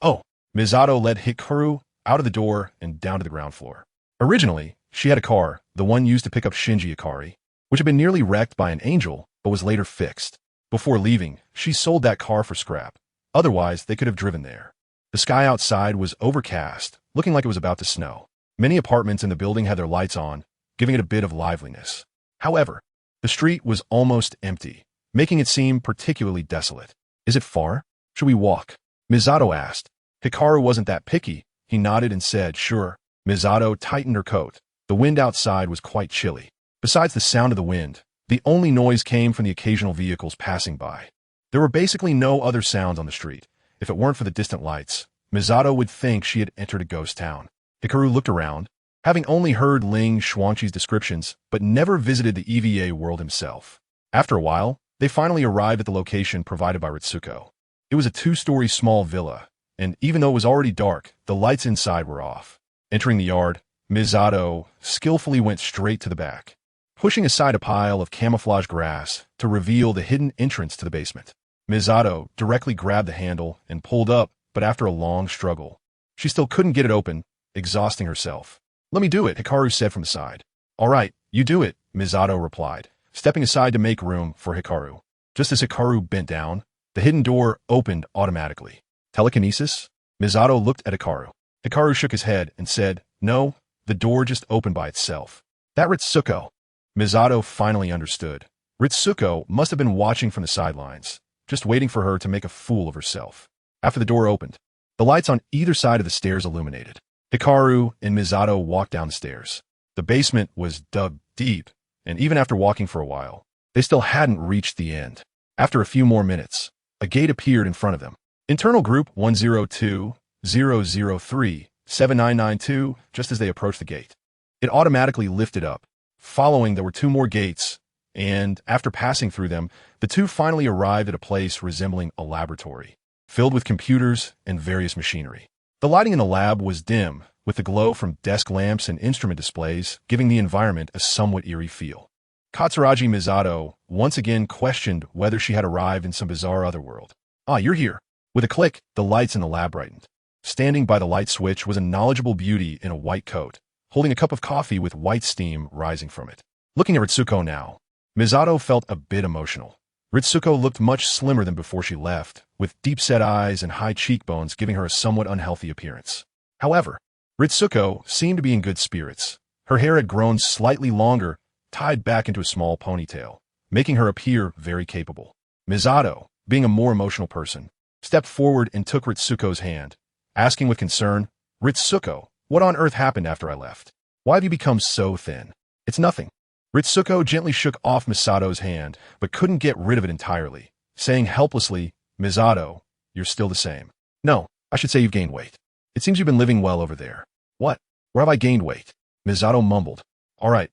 Oh, Misato led Hikaru out of the door and down to the ground floor. Originally, she had a car, the one used to pick up Shinji Ikari, which had been nearly wrecked by an angel, but was later fixed. Before leaving, she sold that car for scrap. Otherwise, they could have driven there. The sky outside was overcast, looking like it was about to snow. Many apartments in the building had their lights on, giving it a bit of liveliness. However, the street was almost empty, making it seem particularly desolate. Is it far? Should we walk? Misato asked. Hikaru wasn't that picky. He nodded and said, sure. Misato tightened her coat. The wind outside was quite chilly. Besides the sound of the wind, the only noise came from the occasional vehicles passing by. There were basically no other sounds on the street. If it weren't for the distant lights, Misato would think she had entered a ghost town. Hikaru looked around, having only heard Ling Xuanqi's descriptions, but never visited the EVA world himself. After a while, they finally arrived at the location provided by Ritsuko. It was a 2-story small villa, and even though it was already dark, the lights inside were off. Entering the yard, Misato skillfully went straight to the back, pushing aside a pile of camouflage grass to reveal the hidden entrance to the basement. Misato directly grabbed the handle and pulled up, but after a long struggle, she still couldn't get it open, exhausting herself. Let me do it, Hikaru said from the side. All right, you do it, Misato replied, stepping aside to make room for Hikaru. Just as Hikaru bent down, the hidden door opened automatically. Telekinesis? Misato looked at Hikaru. Hikaru shook his head and said, no, the door just opened by itself. That Ritsuko. Misato finally understood. Ritsuko must have been watching from the sidelines, just waiting for her to make a fool of herself. After the door opened, the lights on either side of the stairs illuminated. Hikaru and Misato walked down the stairs. The basement was dug deep, and even after walking for a while, they still hadn't reached the end. After a few more minutes, a gate appeared in front of them. Internal Group 102003 7992 just as they approached the gate. It automatically lifted up. Following, there were two more gates, and after passing through them, the two finally arrived at a place resembling a laboratory, filled with computers and various machinery. The lighting in the lab was dim, with the glow from desk lamps and instrument displays giving the environment a somewhat eerie feel. Katsuragi Misato once again questioned whether she had arrived in some bizarre otherworld. "Ah, you're here." With a click, the lights in the lab brightened. Standing by the light switch was a knowledgeable beauty in a white coat, holding a cup of coffee with white steam rising from it. Looking at Ritsuko now, Misato felt a bit emotional. Ritsuko looked much slimmer than before she left, with deep-set eyes and high cheekbones giving her a somewhat unhealthy appearance. However, Ritsuko seemed to be in good spirits. Her hair had grown slightly longer, tied back into a small ponytail, making her appear very capable. Misato, being a more emotional person, stepped forward and took Ritsuko's hand, asking with concern, "Ritsuko, what on earth happened after I left? Why have you become so thin?" "It's nothing." Ritsuko gently shook off Misato's hand, but couldn't get rid of it entirely, saying helplessly, "Misato, you're still the same." "No, I should say you've gained weight. It seems you've been living well over there." "What? Where have I gained weight?" Misato mumbled. All right,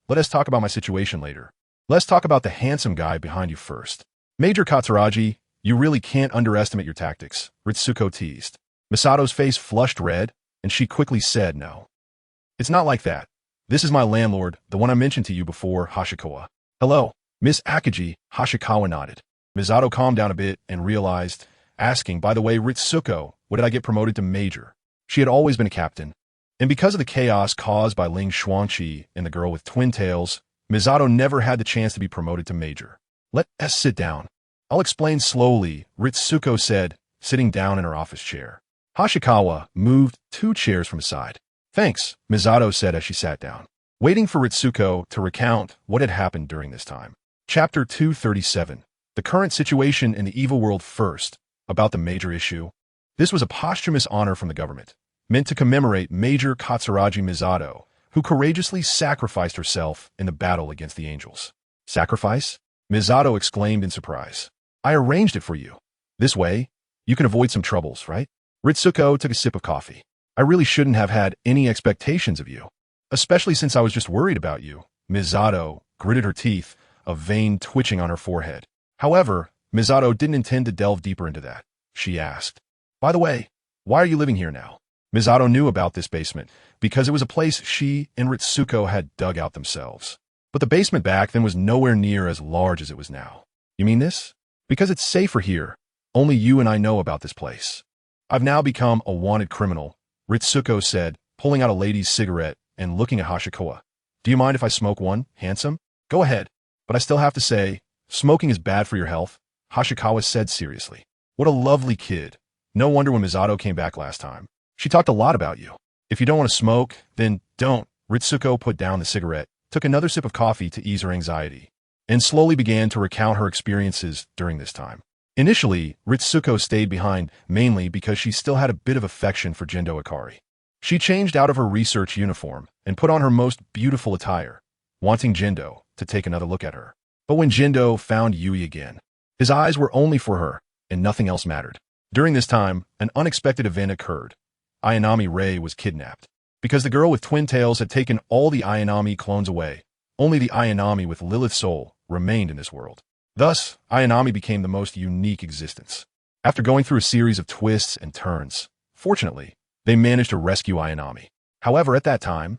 let us talk about my situation later. Let's talk about the handsome guy behind you first." "Major Katsuragi, you really can't underestimate your tactics," Ritsuko teased. Misato's face flushed red, and she quickly said no. "It's not like that. This is my landlord, the one I mentioned to you before, Hashikawa." "Hello, Miss Akagi," Hashikawa nodded. Misato calmed down a bit and realized, asking, "By the way, Ritsuko, what did I get promoted to major?" She had always been a captain. And because of the chaos caused by Ling Xuanqi and the girl with twin tails, Misato never had the chance to be promoted to major. "Let us sit down. I'll explain slowly," Ritsuko said, sitting down in her office chair. Hashikawa moved 2 chairs from his side. "Thanks," Misato said as she sat down, waiting for Ritsuko to recount what had happened during this time. Chapter 237. The current situation in the evil world first, about the major issue. This was a posthumous honor from the government, meant to commemorate Major Katsuragi Misato, who courageously sacrificed herself in the battle against the angels. "Sacrifice?" Misato exclaimed in surprise. "I arranged it for you. This way, you can avoid some troubles, right?" Ritsuko took a sip of coffee. "I really shouldn't have had any expectations of you, especially since I was just worried about you." Misato gritted her teeth, a vein twitching on her forehead. However, Misato didn't intend to delve deeper into that. She asked, "By the way, why are you living here now?" Misato knew about this basement because it was a place she and Ritsuko had dug out themselves. But the basement back then was nowhere near as large as it was now. "You mean this?" "Because it's safer here. Only you and I know about this place. I've now become a wanted criminal," Ritsuko said, pulling out a lady's cigarette and looking at Hashikawa. "Do you mind if I smoke one, handsome?" "Go ahead. But I still have to say, smoking is bad for your health," Hashikawa said seriously. "What a lovely kid. No wonder when Misato came back last time. She talked a lot about you. If you don't want to smoke, then don't." Ritsuko put down the cigarette, took another sip of coffee to ease her anxiety, and slowly began to recount her experiences during this time. Initially, Ritsuko stayed behind mainly because she still had a bit of affection for Jindo Ikari. She changed out of her research uniform and put on her most beautiful attire, wanting Jindo to take another look at her. But when Jindo found Yui again, his eyes were only for her, and nothing else mattered. During this time, an unexpected event occurred. Ayanami Rei was kidnapped. Because the girl with twin tails had taken all the Ayanami clones away, only the Ayanami with Lilith's soul remained in this world. Thus, Ayanami became the most unique existence. After going through a series of twists and turns, fortunately, they managed to rescue Ayanami. However, at that time,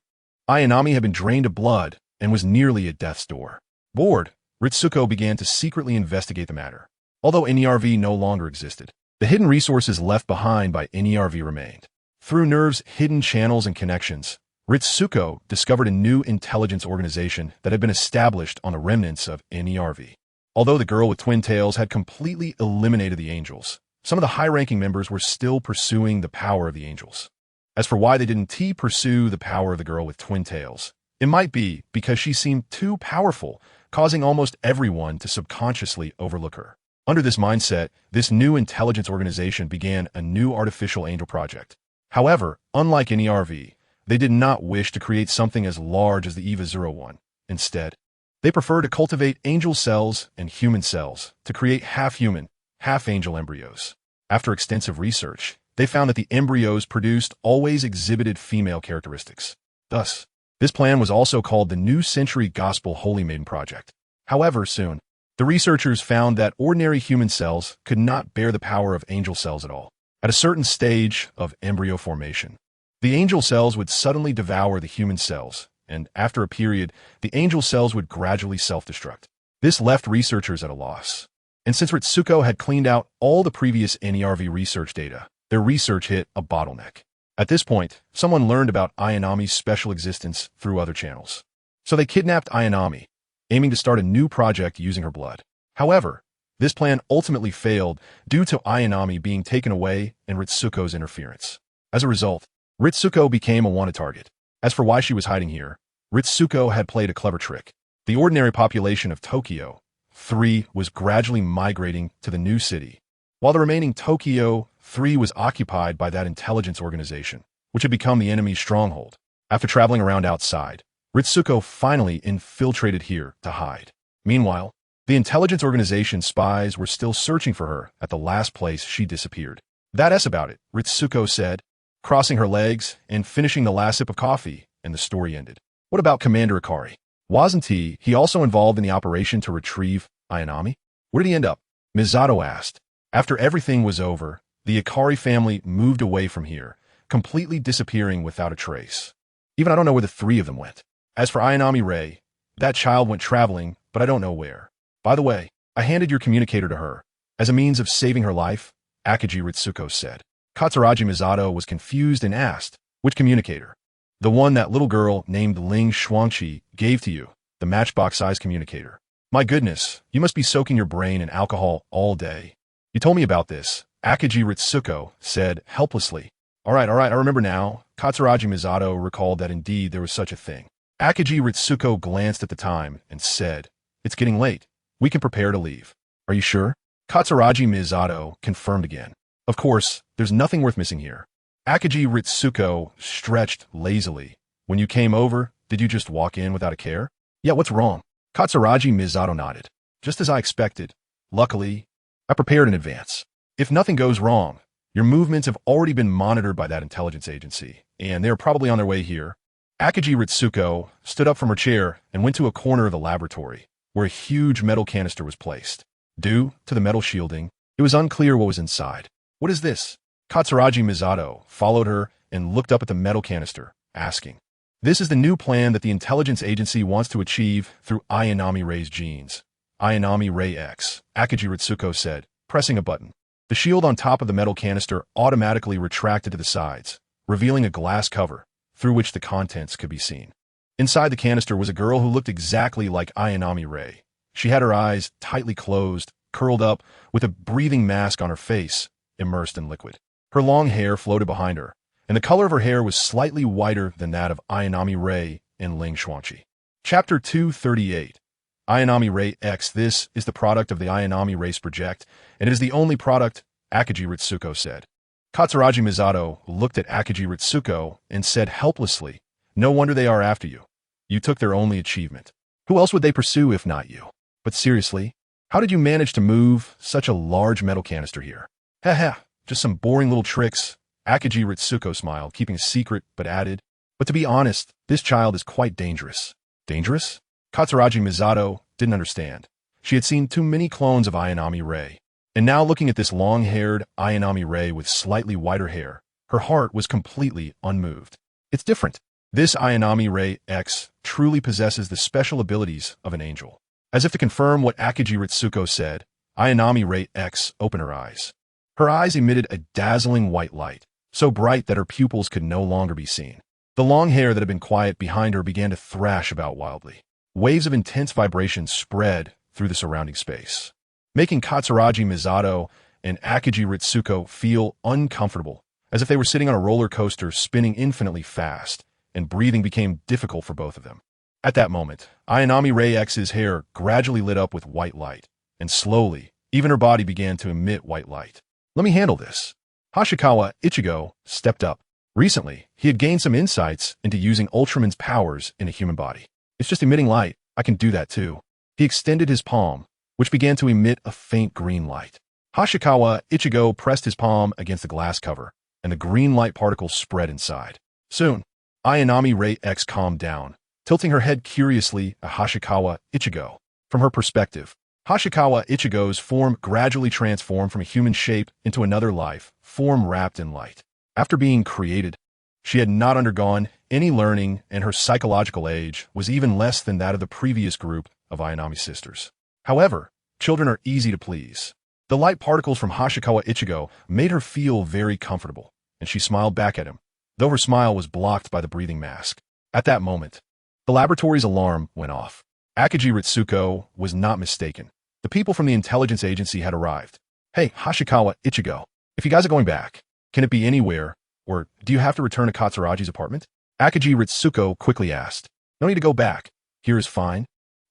Ayanami had been drained of blood and was nearly at death's door. Bored, Ritsuko began to secretly investigate the matter. Although NERV no longer existed, the hidden resources left behind by NERV remained. Through NERV's hidden channels and connections, Ritsuko discovered a new intelligence organization that had been established on the remnants of NERV. Although the girl with twin tails had completely eliminated the angels, some of the high-ranking members were still pursuing the power of the angels. As for why they didn't pursue the power of the girl with twin tails, it might be because she seemed too powerful, causing almost everyone to subconsciously overlook her. Under this mindset, this new intelligence organization began a new artificial angel project. However, unlike NERV, they did not wish to create something as large as the EVA-01. Instead, they prefer to cultivate angel cells and human cells to create half-human, half-angel embryos. After extensive research, they found that the embryos produced always exhibited female characteristics. Thus, this plan was also called the New Century Gospel Holy Maiden Project. However, soon, the researchers found that ordinary human cells could not bear the power of angel cells at all. At a certain stage of embryo formation, the angel cells would suddenly devour the human cells, and after a period, the angel cells would gradually self-destruct. This left researchers at a loss. And since Ritsuko had cleaned out all the previous NERV research data, their research hit a bottleneck. At this point, someone learned about Ayanami's special existence through other channels. So they kidnapped Ayanami, aiming to start a new project using her blood. However, this plan ultimately failed due to Ayanami being taken away and Ritsuko's interference. As a result, Ritsuko became a wanted target. As for why she was hiding here, Ritsuko had played a clever trick. The ordinary population of Tokyo 3 was gradually migrating to the new city, while the remaining Tokyo 3 was occupied by that intelligence organization, which had become the enemy's stronghold. After traveling around outside, Ritsuko finally infiltrated here to hide. Meanwhile, the intelligence organization spies were still searching for her at the last place she disappeared. That's about it, Ritsuko said, crossing her legs and finishing the last sip of coffee, and the story ended. What about Commander Ikari? Wasn't he also involved in the operation to retrieve Ayanami? Where did he end up? Misato asked. After everything was over, the Ikari family moved away from here, completely disappearing without a trace. Even I don't know where the three of them went. As for Ayanami Rei, that child went traveling, but I don't know where. By the way, I handed your communicator to her. As a means of saving her life, Akiji Ritsuko said. Katsuragi Misato was confused and asked, which communicator? The one that little girl named Ling Shuangqi gave to you, the matchbox-sized communicator. My goodness, you must be soaking your brain in alcohol all day. You told me about this, Akiji Ritsuko said helplessly. All right, I remember now. Katsuragi Misato recalled that indeed there was such a thing. Akiji Ritsuko glanced at the time and said, it's getting late. We can prepare to leave. Are you sure? Katsuragi Misato confirmed again. Of course, there's nothing worth missing here. Akiji Ritsuko stretched lazily. When you came over, did you just walk in without a care? Yeah, what's wrong? Katsuragi Misato nodded. Just as I expected. Luckily, I prepared in advance. If nothing goes wrong, your movements have already been monitored by that intelligence agency, and they're probably on their way here. Akiji Ritsuko stood up from her chair and went to a corner of the laboratory, where a huge metal canister was placed. Due to the metal shielding, it was unclear what was inside. What is this? Katsuragi Misato followed her and looked up at the metal canister, asking. This is the new plan that the intelligence agency wants to achieve through Ayanami Rei's genes. Ayanami Rei X, Akiji Ritsuko said, pressing a button. The shield on top of the metal canister automatically retracted to the sides, revealing a glass cover, through which the contents could be seen. Inside the canister was a girl who looked exactly like Ayanami Rei. She had her eyes tightly closed, curled up, with a breathing mask on her face, immersed in liquid. Her long hair floated behind her, and the color of her hair was slightly whiter than that of Ayanami Rei and Ling Shuangqi. Chapter 238. Ayanami Rei X. This is the product of the Ayanami Race project, and it is the only product, Akiji Ritsuko said. Katsuragi Misato looked at Akiji Ritsuko and said helplessly, no wonder they are after you. You took their only achievement. Who else would they pursue if not you? But seriously, how did you manage to move such a large metal canister here? Haha, just some boring little tricks. Akiji Ritsuko smiled, keeping a secret, but added, but to be honest, this child is quite dangerous. Dangerous? Katsuragi Misato didn't understand. She had seen too many clones of Ayanami Rei. And now looking at this long-haired Ayanami Rei with slightly whiter hair, her heart was completely unmoved. It's different. This Ayanami Rei X truly possesses the special abilities of an angel. As if to confirm what Akiji Ritsuko said, Ayanami Rei X opened her eyes. Her eyes emitted a dazzling white light, so bright that her pupils could no longer be seen. The long hair that had been quiet behind her began to thrash about wildly. Waves of intense vibration spread through the surrounding space, making Katsuragi Misato and Akiji Ritsuko feel uncomfortable, as if they were sitting on a roller coaster spinning infinitely fast, and breathing became difficult for both of them. At that moment, Ayanami Rei X's hair gradually lit up with white light, and slowly, even her body began to emit white light. Let me handle this. Hashikawa Ichigo stepped up. Recently, he had gained some insights into using Ultraman's powers in a human body. It's just emitting light. I can do that too. He extended his palm, which began to emit a faint green light. Hashikawa Ichigo pressed his palm against the glass cover, and the green light particles spread inside. Soon, Ayanami Ray X calmed down, tilting her head curiously at Hashikawa Ichigo. From her perspective, Hashikawa Ichigo's form gradually transformed from a human shape into another life, form wrapped in light. After being created, she had not undergone any learning, and her psychological age was even less than that of the previous group of Ayanami sisters. However, children are easy to please. The light particles from Hashikawa Ichigo made her feel very comfortable, and she smiled back at him, though her smile was blocked by the breathing mask. At that moment, the laboratory's alarm went off. Akiji Ritsuko was not mistaken. The people from the intelligence agency had arrived. Hey, Hashikawa Ichigo, if you guys are going back, can it be anywhere, or do you have to return to Katsuragi's apartment? Akiji Ritsuko quickly asked. No need to go back. Here is fine.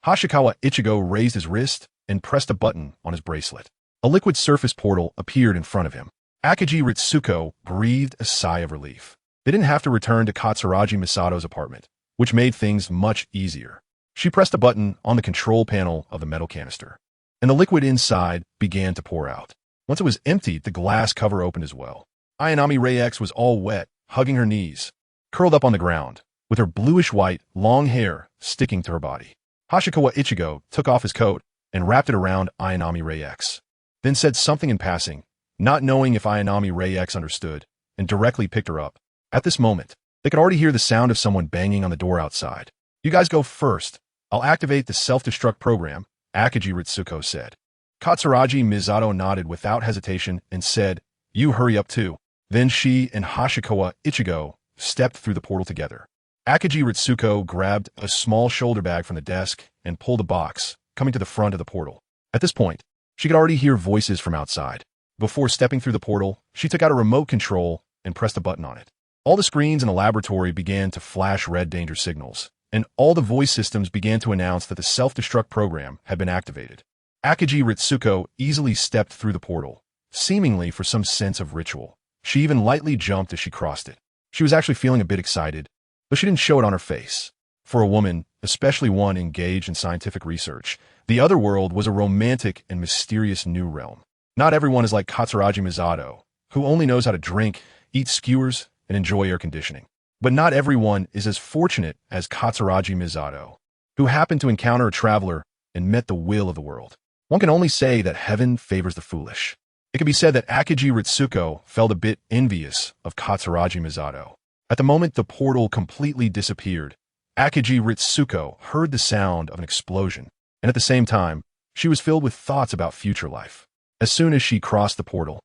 Hashikawa Ichigo raised his wrist and pressed a button on his bracelet. A liquid surface portal appeared in front of him. Akiji Ritsuko breathed a sigh of relief. They didn't have to return to Katsuragi Misato's apartment, which made things much easier. She pressed a button on the control panel of the metal canister, and the liquid inside began to pour out. Once it was emptied, the glass cover opened as well. Ayanami Ray X was all wet, hugging her knees, curled up on the ground, with her bluish-white, long hair sticking to her body. Hashikawa Ichigo took off his coat and wrapped it around Ayanami Ray X, then said something in passing, not knowing if Ayanami Ray X understood, and directly picked her up. At this moment, they could already hear the sound of someone banging on the door outside. You guys go first. I'll activate the self-destruct program, Akiji Ritsuko said. Katsuragi Misato nodded without hesitation and said, You hurry up too. Then she and Hashikawa Ichigo stepped through the portal together. Akiji Ritsuko grabbed a small shoulder bag from the desk and pulled a box, coming to the front of the portal. At this point, she could already hear voices from outside. Before stepping through the portal, she took out a remote control and pressed a button on it. All the screens in the laboratory began to flash red danger signals, and all the voice systems began to announce that the self-destruct program had been activated. Akiji Ritsuko easily stepped through the portal, seemingly for some sense of ritual. She even lightly jumped as she crossed it. She was actually feeling a bit excited, but she didn't show it on her face. For a woman, especially one engaged in scientific research, the other world was a romantic and mysterious new realm. Not everyone is like Katsuragi Misato, who only knows how to drink, eat skewers, and enjoy air conditioning. But not everyone is as fortunate as Katsuragi Misato, who happened to encounter a traveler and met the will of the world. One can only say that heaven favors the foolish. It can be said that Akiji Ritsuko felt a bit envious of Katsuragi Misato. At the moment the portal completely disappeared, Akiji Ritsuko heard the sound of an explosion, and at the same time, she was filled with thoughts about future life. As soon as she crossed the portal,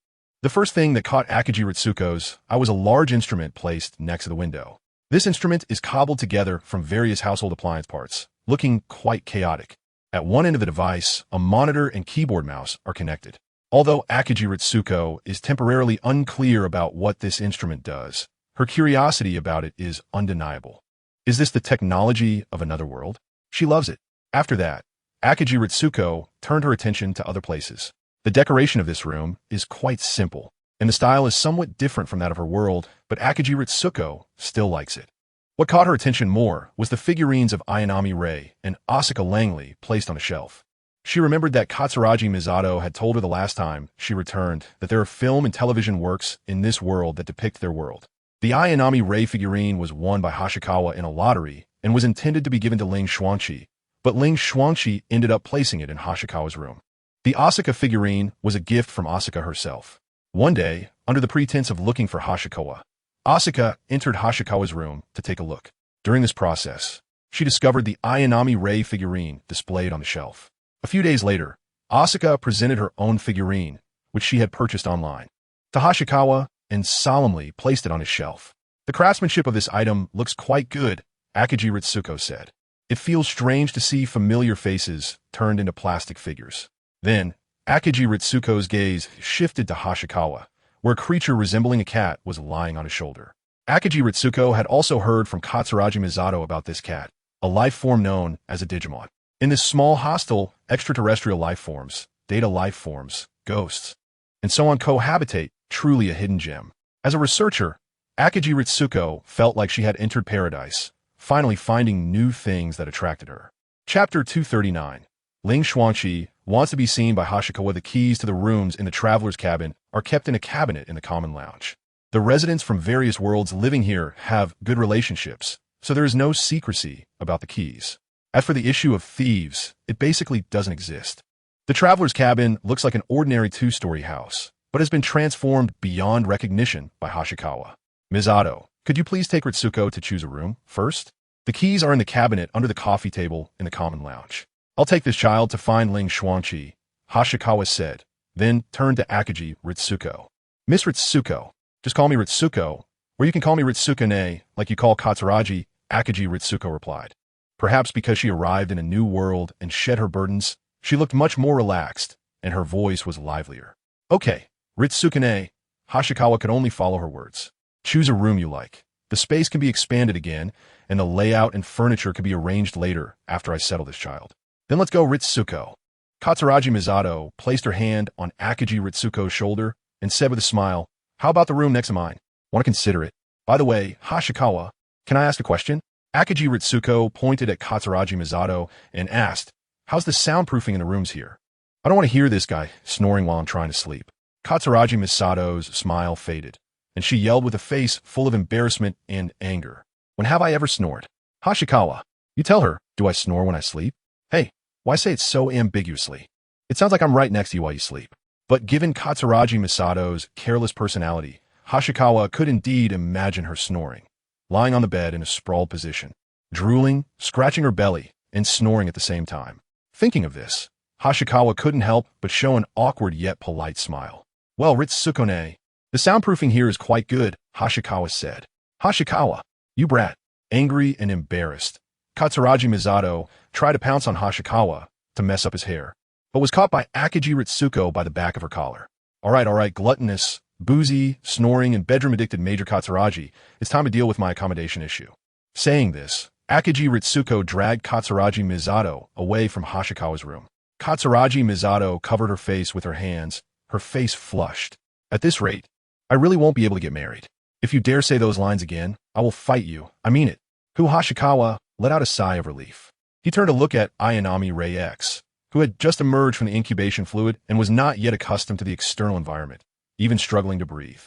the first thing that caught Akiji Ritsuko's eye was a large instrument placed next to the window. This instrument is cobbled together from various household appliance parts, looking quite chaotic. At one end of the device, a monitor and keyboard mouse are connected. Although Akiji Ritsuko is temporarily unclear about what this instrument does, her curiosity about it is undeniable. Is this the technology of another world? She loves it. After that, Akiji Ritsuko turned her attention to other places. The decoration of this room is quite simple, and the style is somewhat different from that of her world, but Akiji Ritsuko still likes it. What caught her attention more was the figurines of Ayanami Ray and Asuka Langley placed on a shelf. She remembered that Katsuragi Misato had told her the last time she returned that there are film and television works in this world that depict their world. The Ayanami Ray figurine was won by Hashikawa in a lottery and was intended to be given to Ling Xuanqi, but Ling Xuanqi ended up placing it in Hashikawa's room. The Asuka figurine was a gift from Asuka herself. One day, under the pretense of looking for Hashikawa, Asuka entered Hashikawa's room to take a look. During this process, she discovered the Ayanami Ray figurine displayed on the shelf. A few days later, Asuka presented her own figurine, which she had purchased online, to Hashikawa and solemnly placed it on his shelf. The craftsmanship of this item looks quite good, Akiji Ritsuko said. It feels strange to see familiar faces turned into plastic figures. Then, Akiji Ritsuko's gaze shifted to Hashikawa, where a creature resembling a cat was lying on his shoulder. Akiji Ritsuko had also heard from Katsuragi Misato about this cat, a life form known as a Digimon. In this small, hostile, extraterrestrial life forms, data life forms, ghosts, and so on cohabitate, truly a hidden gem. As a researcher, Akiji Ritsuko felt like she had entered paradise, finally finding new things that attracted her. Chapter 239. Ling Xuanqi wants to be seen by Hashikawa. The keys to the rooms in the traveler's cabin are kept in a cabinet in the common lounge. The residents from various worlds living here have good relationships, so there is no secrecy about the keys. As for the issue of thieves, it basically doesn't exist. The traveler's cabin looks like an ordinary two-story house, but has been transformed beyond recognition by Hashikawa. Misato, could you please take Ritsuko to choose a room first? The keys are in the cabinet under the coffee table in the common lounge. I'll take this child to find Ling Xuanqi, Hashikawa said, then turned to Akagi Ritsuko. Miss Ritsuko, just call me Ritsuko, or you can call me Ritsukune, like you call Katsuragi, Akagi Ritsuko replied. Perhaps because she arrived in a new world and shed her burdens, she looked much more relaxed, and her voice was livelier. Okay, Ritsukune, Hashikawa could only follow her words. Choose a room you like. The space can be expanded again, and the layout and furniture can be arranged later after I settle this child. Then let's go Ritsuko. Katsuragi Misato placed her hand on Akagi Ritsuko's shoulder and said with a smile, how about the room next to mine? Want to consider it? By the way, Hashikawa, can I ask a question? Akagi Ritsuko pointed at Katsuragi Misato and asked, how's the soundproofing in the rooms here? I don't want to hear this guy snoring while I'm trying to sleep. Katsuragi Misato's smile faded, and she yelled with a face full of embarrassment and anger. When have I ever snored? Hashikawa, you tell her, do I snore when I sleep? Hey, why say it so ambiguously? It sounds like I'm right next to you while you sleep. But given Katsuragi Misato's careless personality, Hashikawa could indeed imagine her snoring, lying on the bed in a sprawled position, drooling, scratching her belly, and snoring at the same time. Thinking of this, Hashikawa couldn't help but show an awkward yet polite smile. Well, Ritsukone, the soundproofing here is quite good, Hashikawa said. Hashikawa, you brat. Angry and embarrassed, Katsuragi Misato tried to pounce on Hashikawa to mess up his hair, but was caught by Akagi Ritsuko by the back of her collar. All right, gluttonous, boozy, snoring, and bedroom-addicted Major Katsuragi, it's time to deal with my accommodation issue. Saying this, Akagi Ritsuko dragged Katsuragi Misato away from Hashikawa's room. Katsuragi Misato covered her face with her hands, her face flushed. At this rate, I really won't be able to get married. If you dare say those lines again, I will fight you. I mean it. Hashikawa let out a sigh of relief. He turned to look at Ayanami Ray X, who had just emerged from the incubation fluid and was not yet accustomed to the external environment, even struggling to breathe.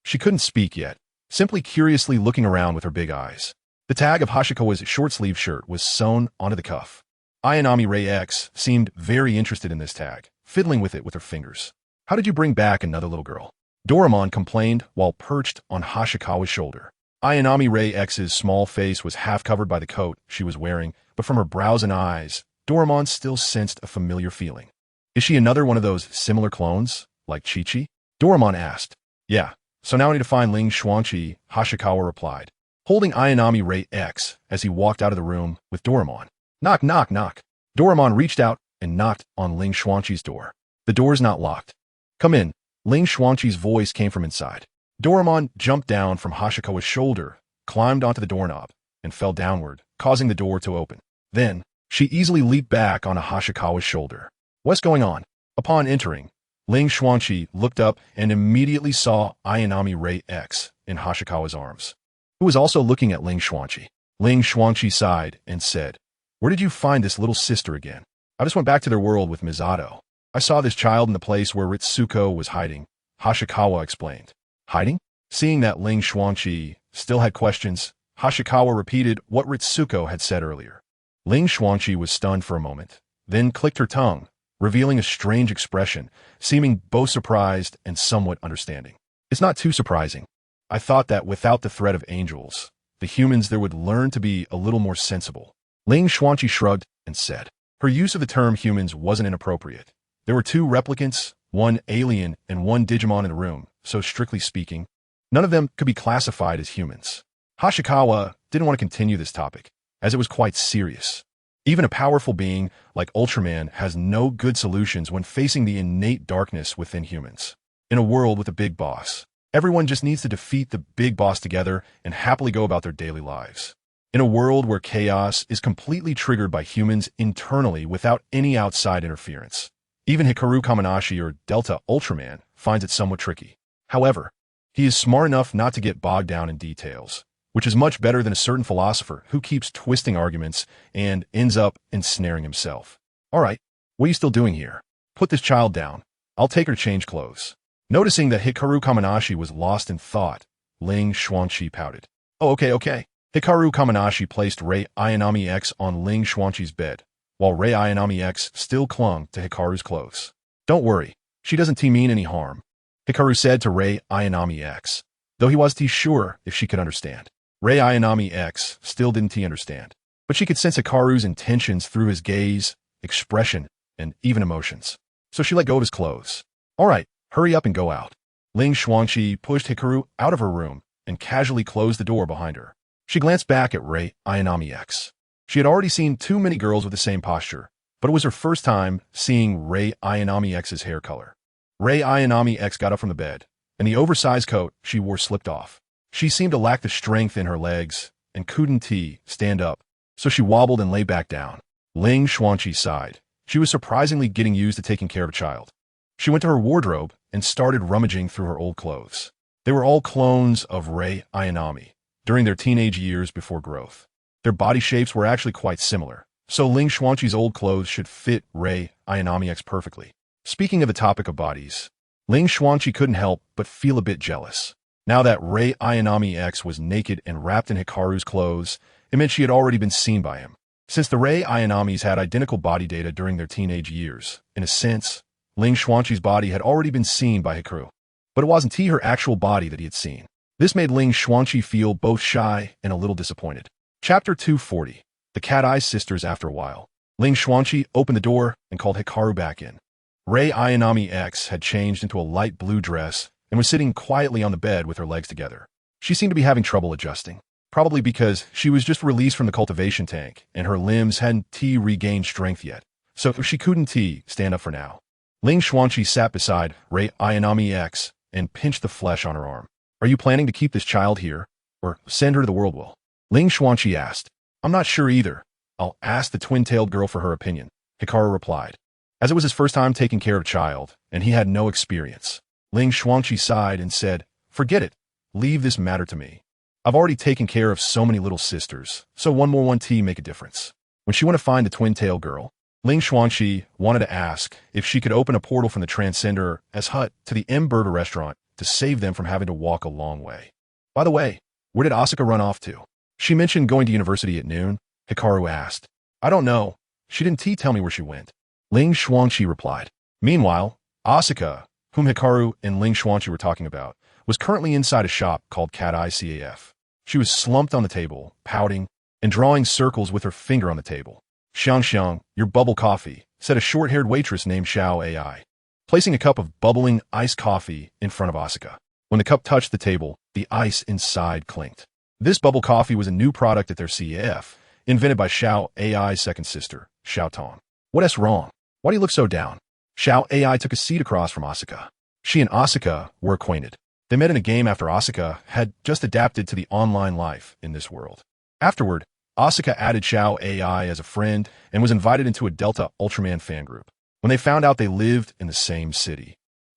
She couldn't speak yet, simply curiously looking around with her big eyes. The tag of Hashikawa's short-sleeve shirt was sewn onto the cuff. Ayanami Ray X seemed very interested in this tag, fiddling with it with her fingers. How did you bring back another little girl? Doraemon complained while perched on Hashikawa's shoulder. Ayanami Ray X's small face was half covered by the coat she was wearing, but from her brows and eyes, Doraemon still sensed a familiar feeling. Is she another one of those similar clones, like Chi-Chi? Doraemon asked. Yeah, so now I need to find Ling Xuanqi, Hashikawa replied, holding Ayanami Ray X as he walked out of the room with Doraemon. Knock, knock, knock. Doraemon reached out and knocked on Ling Xuanqi's door. The door's not locked. Come in. Ling Xuanqi's voice came from inside. Doraemon jumped down from Hashikawa's shoulder, climbed onto the doorknob, and fell downward, causing the door to open. Then, she easily leaped back onto Hashikawa's shoulder. What's going on? Upon entering, Ling Xuanqi looked up and immediately saw Ayanami Ray X in Hashikawa's arms, who was also looking at Ling Xuanqi. Ling Xuanqi sighed and said, where did you find this little sister again? I just went back to their world with Misato. I saw this child in the place where Ritsuko was hiding, Hashikawa explained. Hiding? Seeing that Ling Xuanqi still had questions, Hashikawa repeated what Ritsuko had said earlier. Ling Xuanqi was stunned for a moment, then clicked her tongue, revealing a strange expression, seeming both surprised and somewhat understanding. It's not too surprising. I thought that without the threat of angels, the humans there would learn to be a little more sensible. Ling Xuanqi shrugged and said. Her use of the term humans wasn't inappropriate. There were two replicants, one alien and one Digimon in the room, so strictly speaking, none of them could be classified as humans. Hashikawa didn't want to continue this topic, as it was quite serious. Even a powerful being like Ultraman has no good solutions when facing the innate darkness within humans. In a world with a big boss, everyone just needs to defeat the big boss together and happily go about their daily lives. In a world where chaos is completely triggered by humans internally without any outside interference, even Hikaru Kamenashi or Delta Ultraman finds it somewhat tricky. However, he is smart enough not to get bogged down in details, which is much better than a certain philosopher who keeps twisting arguments and ends up ensnaring himself. All right, what are you still doing here? Put this child down. I'll take her to change clothes. Noticing that Hikaru Kamenashi was lost in thought, Ling Xuanqi pouted. Oh, okay. Hikaru Kamanashi placed Rei Ayanami X on Ling Xuanqi's bed, while Rei Ayanami X still clung to Hikaru's clothes. Don't worry, she doesn't mean any harm, Hikaru said to Rei Ayanami X, though he wasn't sure if she could understand. Rei Ayanami X still didn't understand, but she could sense Hikaru's intentions through his gaze, expression, and even emotions. So she let go of his clothes. All right, hurry up and go out. Ling Xuanqi pushed Hikaru out of her room and casually closed the door behind her. She glanced back at Rei Ayanami X. She had already seen too many girls with the same posture, but it was her first time seeing Rei Ayanami X's hair color. Rei Ayanami X got up from the bed, and the oversized coat she wore slipped off. She seemed to lack the strength in her legs and couldn't stand up, so she wobbled and lay back down. Ling Xuanqi sighed. She was surprisingly getting used to taking care of a child. She went to her wardrobe and started rummaging through her old clothes. They were all clones of Rei Ayanami during their teenage years before growth. Their body shapes were actually quite similar, so Ling Xuanqi's old clothes should fit Rei Ayanami X perfectly. Speaking of the topic of bodies, Ling Xuanqi couldn't help but feel a bit jealous. Now that Rei Ayanami X was naked and wrapped in Hikaru's clothes, it meant she had already been seen by him. Since the Rei Ayanamis had identical body data during their teenage years, in a sense, Ling Xuanqi's body had already been seen by Hikaru. But it wasn't her actual body that he had seen. This made Ling Xuanqi feel both shy and a little disappointed. Chapter 240. The Cat-Eye Sisters. After a while, Ling Xuanqi opened the door and called Hikaru back in. Rei Ayanami X had changed into a light blue dress and was sitting quietly on the bed with her legs together. She seemed to be having trouble adjusting, probably because she was just released from the cultivation tank and her limbs hadn't regained strength yet, so she couldn't stand up for now. Ling Xuanqi sat beside Rei Ayanami X and pinched the flesh on her arm. Are you planning to keep this child here, or send her to the world will? Ling Xuanqi asked. I'm not sure either. I'll ask the twin-tailed girl for her opinion, Hikaru replied. As it was his first time taking care of a child, and he had no experience, Ling Xuanqi sighed and said, Forget it. Leave this matter to me. I've already taken care of so many little sisters, so one more make a difference. When she went to find the twin-tailed girl, Ling Xuanqi wanted to ask if she could open a portal from the Transcender as hut to the M Burger restaurant to save them from having to walk a long way. By the way, where did Asuka run off to? She mentioned going to university at noon, Hikaru asked. I don't know. She didn't tell me where she went. Ling Xuanqi replied. Meanwhile, Asuka, whom Hikaru and Ling Xuanqi were talking about, was currently inside a shop called Cat-Eye CAF. She was slumped on the table, pouting, and drawing circles with her finger on the table. Xiang, your bubble coffee, said a short-haired waitress named Xiao AI, placing a cup of bubbling iced coffee in front of Asuka. When the cup touched the table, the ice inside clinked. This bubble coffee was a new product at their CAF, invented by Xiao AI's second sister, Xiao Tong. What's wrong? Why do you look so down? Xiao AI took a seat across from Asuka. She and Asuka were acquainted. They met in a game after Asuka had just adapted to the online life in this world. Afterward, Asuka added Xiao AI as a friend and was invited into a Delta Ultraman fan group. When they found out they lived in the same city,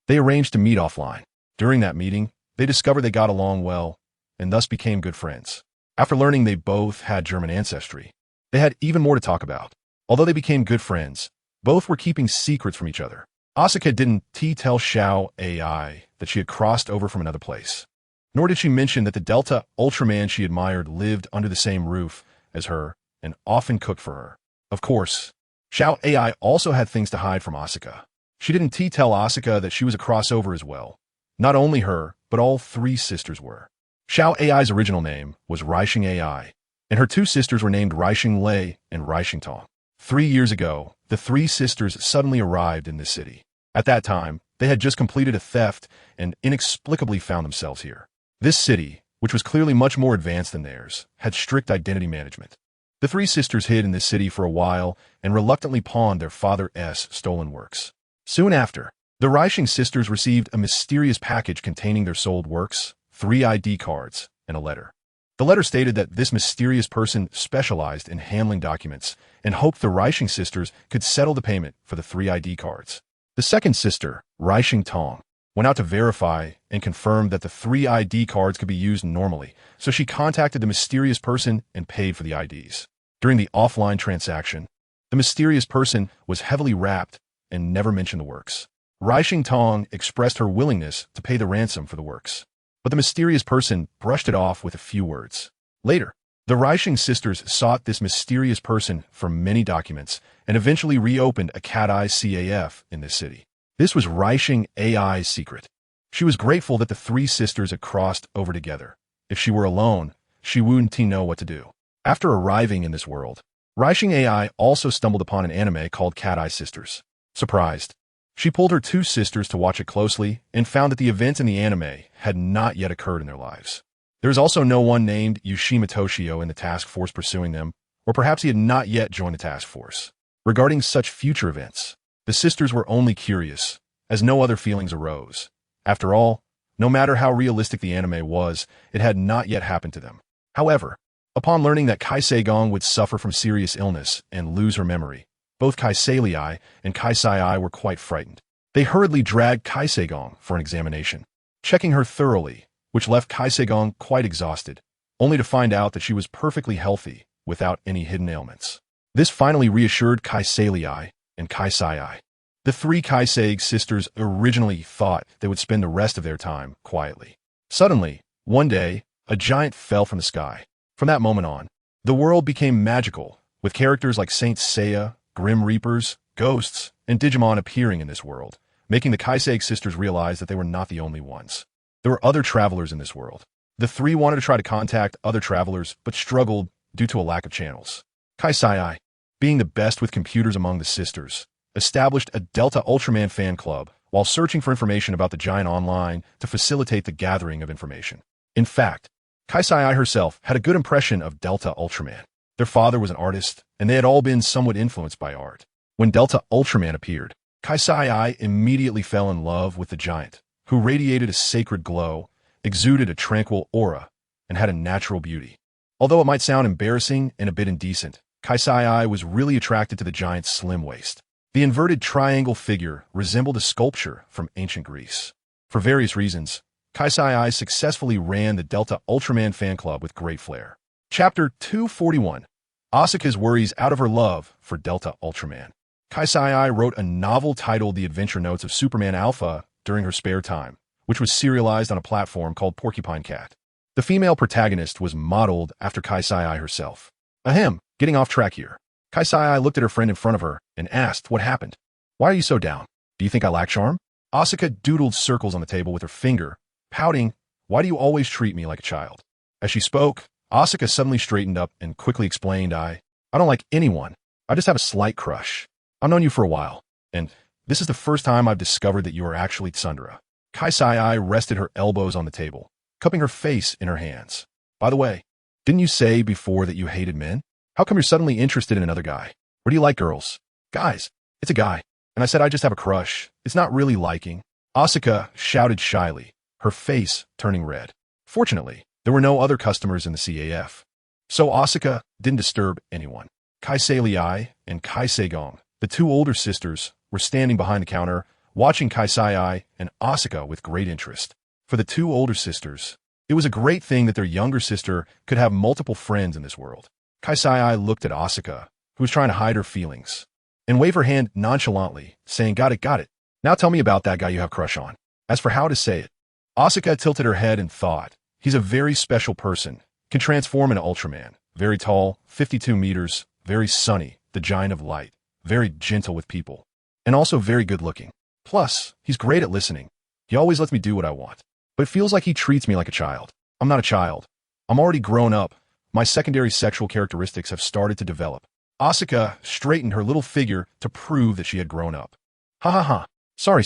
they arranged to meet offline. During that meeting, they discovered they got along well and thus became good friends. After learning they both had German ancestry, they had even more to talk about. Although they became good friends, both were keeping secrets from each other. Asuka didn't tell Xiao AI that she had crossed over from another place, nor did she mention that the Delta Ultraman she admired lived under the same roof as her and often cooked for her. Of course, Xiao AI also had things to hide from Asuka. She didn't tell Asuka that she was a crossover as well. Not only her, but all three sisters were. Xiao AI's original name was Rixing AI, and her two sisters were named Rixing Lei and Rixing Tong. 3 years ago, the three sisters suddenly arrived in this city. At that time, they had just completed a theft and inexplicably found themselves here. This city, which was clearly much more advanced than theirs, had strict identity management. The three sisters hid in this city for a while and reluctantly pawned their father's stolen works. Soon after, the Rixing sisters received a mysterious package containing their sold works, 3 ID cards, and a letter. The letter stated that this mysterious person specialized in handling documents and hoped the Rixing sisters could settle the payment for the 3 ID cards. The second sister, Rixing Tong, went out to verify and confirm that the 3 ID cards could be used normally, so she contacted the mysterious person and paid for the IDs. During the offline transaction, the mysterious person was heavily wrapped and never mentioned the works. Rixing Tong expressed her willingness to pay the ransom for the works. but the mysterious person brushed it off with a few words. Later, the Rishing sisters sought this mysterious person for many documents and eventually reopened a cat-eye CAF in this city. This was Rishing AI's secret. She was grateful that the three sisters had crossed over together. If she were alone, she wouldn't know what to do. After arriving in this world, Rishing AI also stumbled upon an anime called Cat-Eye Sisters. Surprised, she pulled her two sisters to watch it closely and found that the events in the anime had not yet occurred in their lives. There is also no one named Yushima Toshio in the task force pursuing them, or perhaps he had not yet joined the task force. Regarding such future events, the sisters were only curious, as no other feelings arose. After all, no matter how realistic the anime was, it had not yet happened to them. However, upon learning that Xingguang would suffer from serious illness and lose her memory, both Xingguang and Xingguang were quite frightened. They hurriedly dragged Xingguang for an examination, checking her thoroughly, which left Xingguang quite exhausted, only to find out that she was perfectly healthy without any hidden ailments. This finally reassured Xingguang and Xingguang. The three Kaisei sisters originally thought they would spend the rest of their time quietly. Suddenly, one day, a giant fell from the sky. From that moment on, the world became magical, with characters like Saint Seiya, Grim Reapers, ghosts, and Digimon appearing in this world, making the Kaisei sisters realize that they were not the only ones. There were other travelers in this world. The three wanted to try to contact other travelers, but struggled due to a lack of channels. Kaisei, being the best with computers among the sisters, established a Delta Ultraman fan club while searching for information about the giant online to facilitate the gathering of information. In fact, Kaisei herself had a good impression of Delta Ultraman. Their father was an artist, and they had all been somewhat influenced by art. When Delta Ultraman appeared, Kaisei immediately fell in love with the giant, who radiated a sacred glow, exuded a tranquil aura, and had a natural beauty. Although it might sound embarrassing and a bit indecent, Kaisei was really attracted to the giant's slim waist. The inverted triangle figure resembled a sculpture from ancient Greece. For various reasons, Kaisei successfully ran the Delta Ultraman fan club with great flair. Chapter 241. Asuka's worries out of her love for Delta Ultraman. Kaisei wrote a novel titled The Adventure Notes of Superman Alpha during her spare time, which was serialized on a platform called Porcupine Cat. The female protagonist was modeled after Kaisei herself. Ahem, getting off track here. Kaisei looked at her friend in front of her and asked what happened. Why are you so down? Do you think I lack charm? Asuka doodled circles on the table with her finger, pouting, why do you always treat me like a child? As she spoke, Asuka suddenly straightened up and quickly explained, I don't like anyone. I just have a slight crush. I've known you for a while, and this is the first time I've discovered that you are actually Tsundere. Kaisei rested her elbows on the table, cupping her face in her hands. By the way, didn't you say before that you hated men? How come you're suddenly interested in another guy? Or do you like girls? Guys, it's a guy. And I said I just have a crush. It's not really liking. Asuka shouted shyly, her face turning red. Fortunately, there were no other customers in the CAF. So Asuka didn't disturb anyone. Kaisei and Xingguang, the two older sisters, were standing behind the counter, watching Kaisei and Asuka with great interest. For the two older sisters, it was a great thing that their younger sister could have multiple friends in this world. Kaisei looked at Asuka, who was trying to hide her feelings, and waved her hand nonchalantly, saying, got it. Now tell me about that guy you have a crush on. As for how to say it, Asuka tilted her head and thought, he's a very special person, can transform into Ultraman, very tall, 52 meters, very sunny, the giant of light, very gentle with people, and also very good looking. Plus, he's great at listening. He always lets me do what I want. But it feels like he treats me like a child. I'm not a child. I'm already grown up. My secondary sexual characteristics have started to develop. Asuka straightened her little figure to prove that she had grown up. Ha ha ha. Sorry.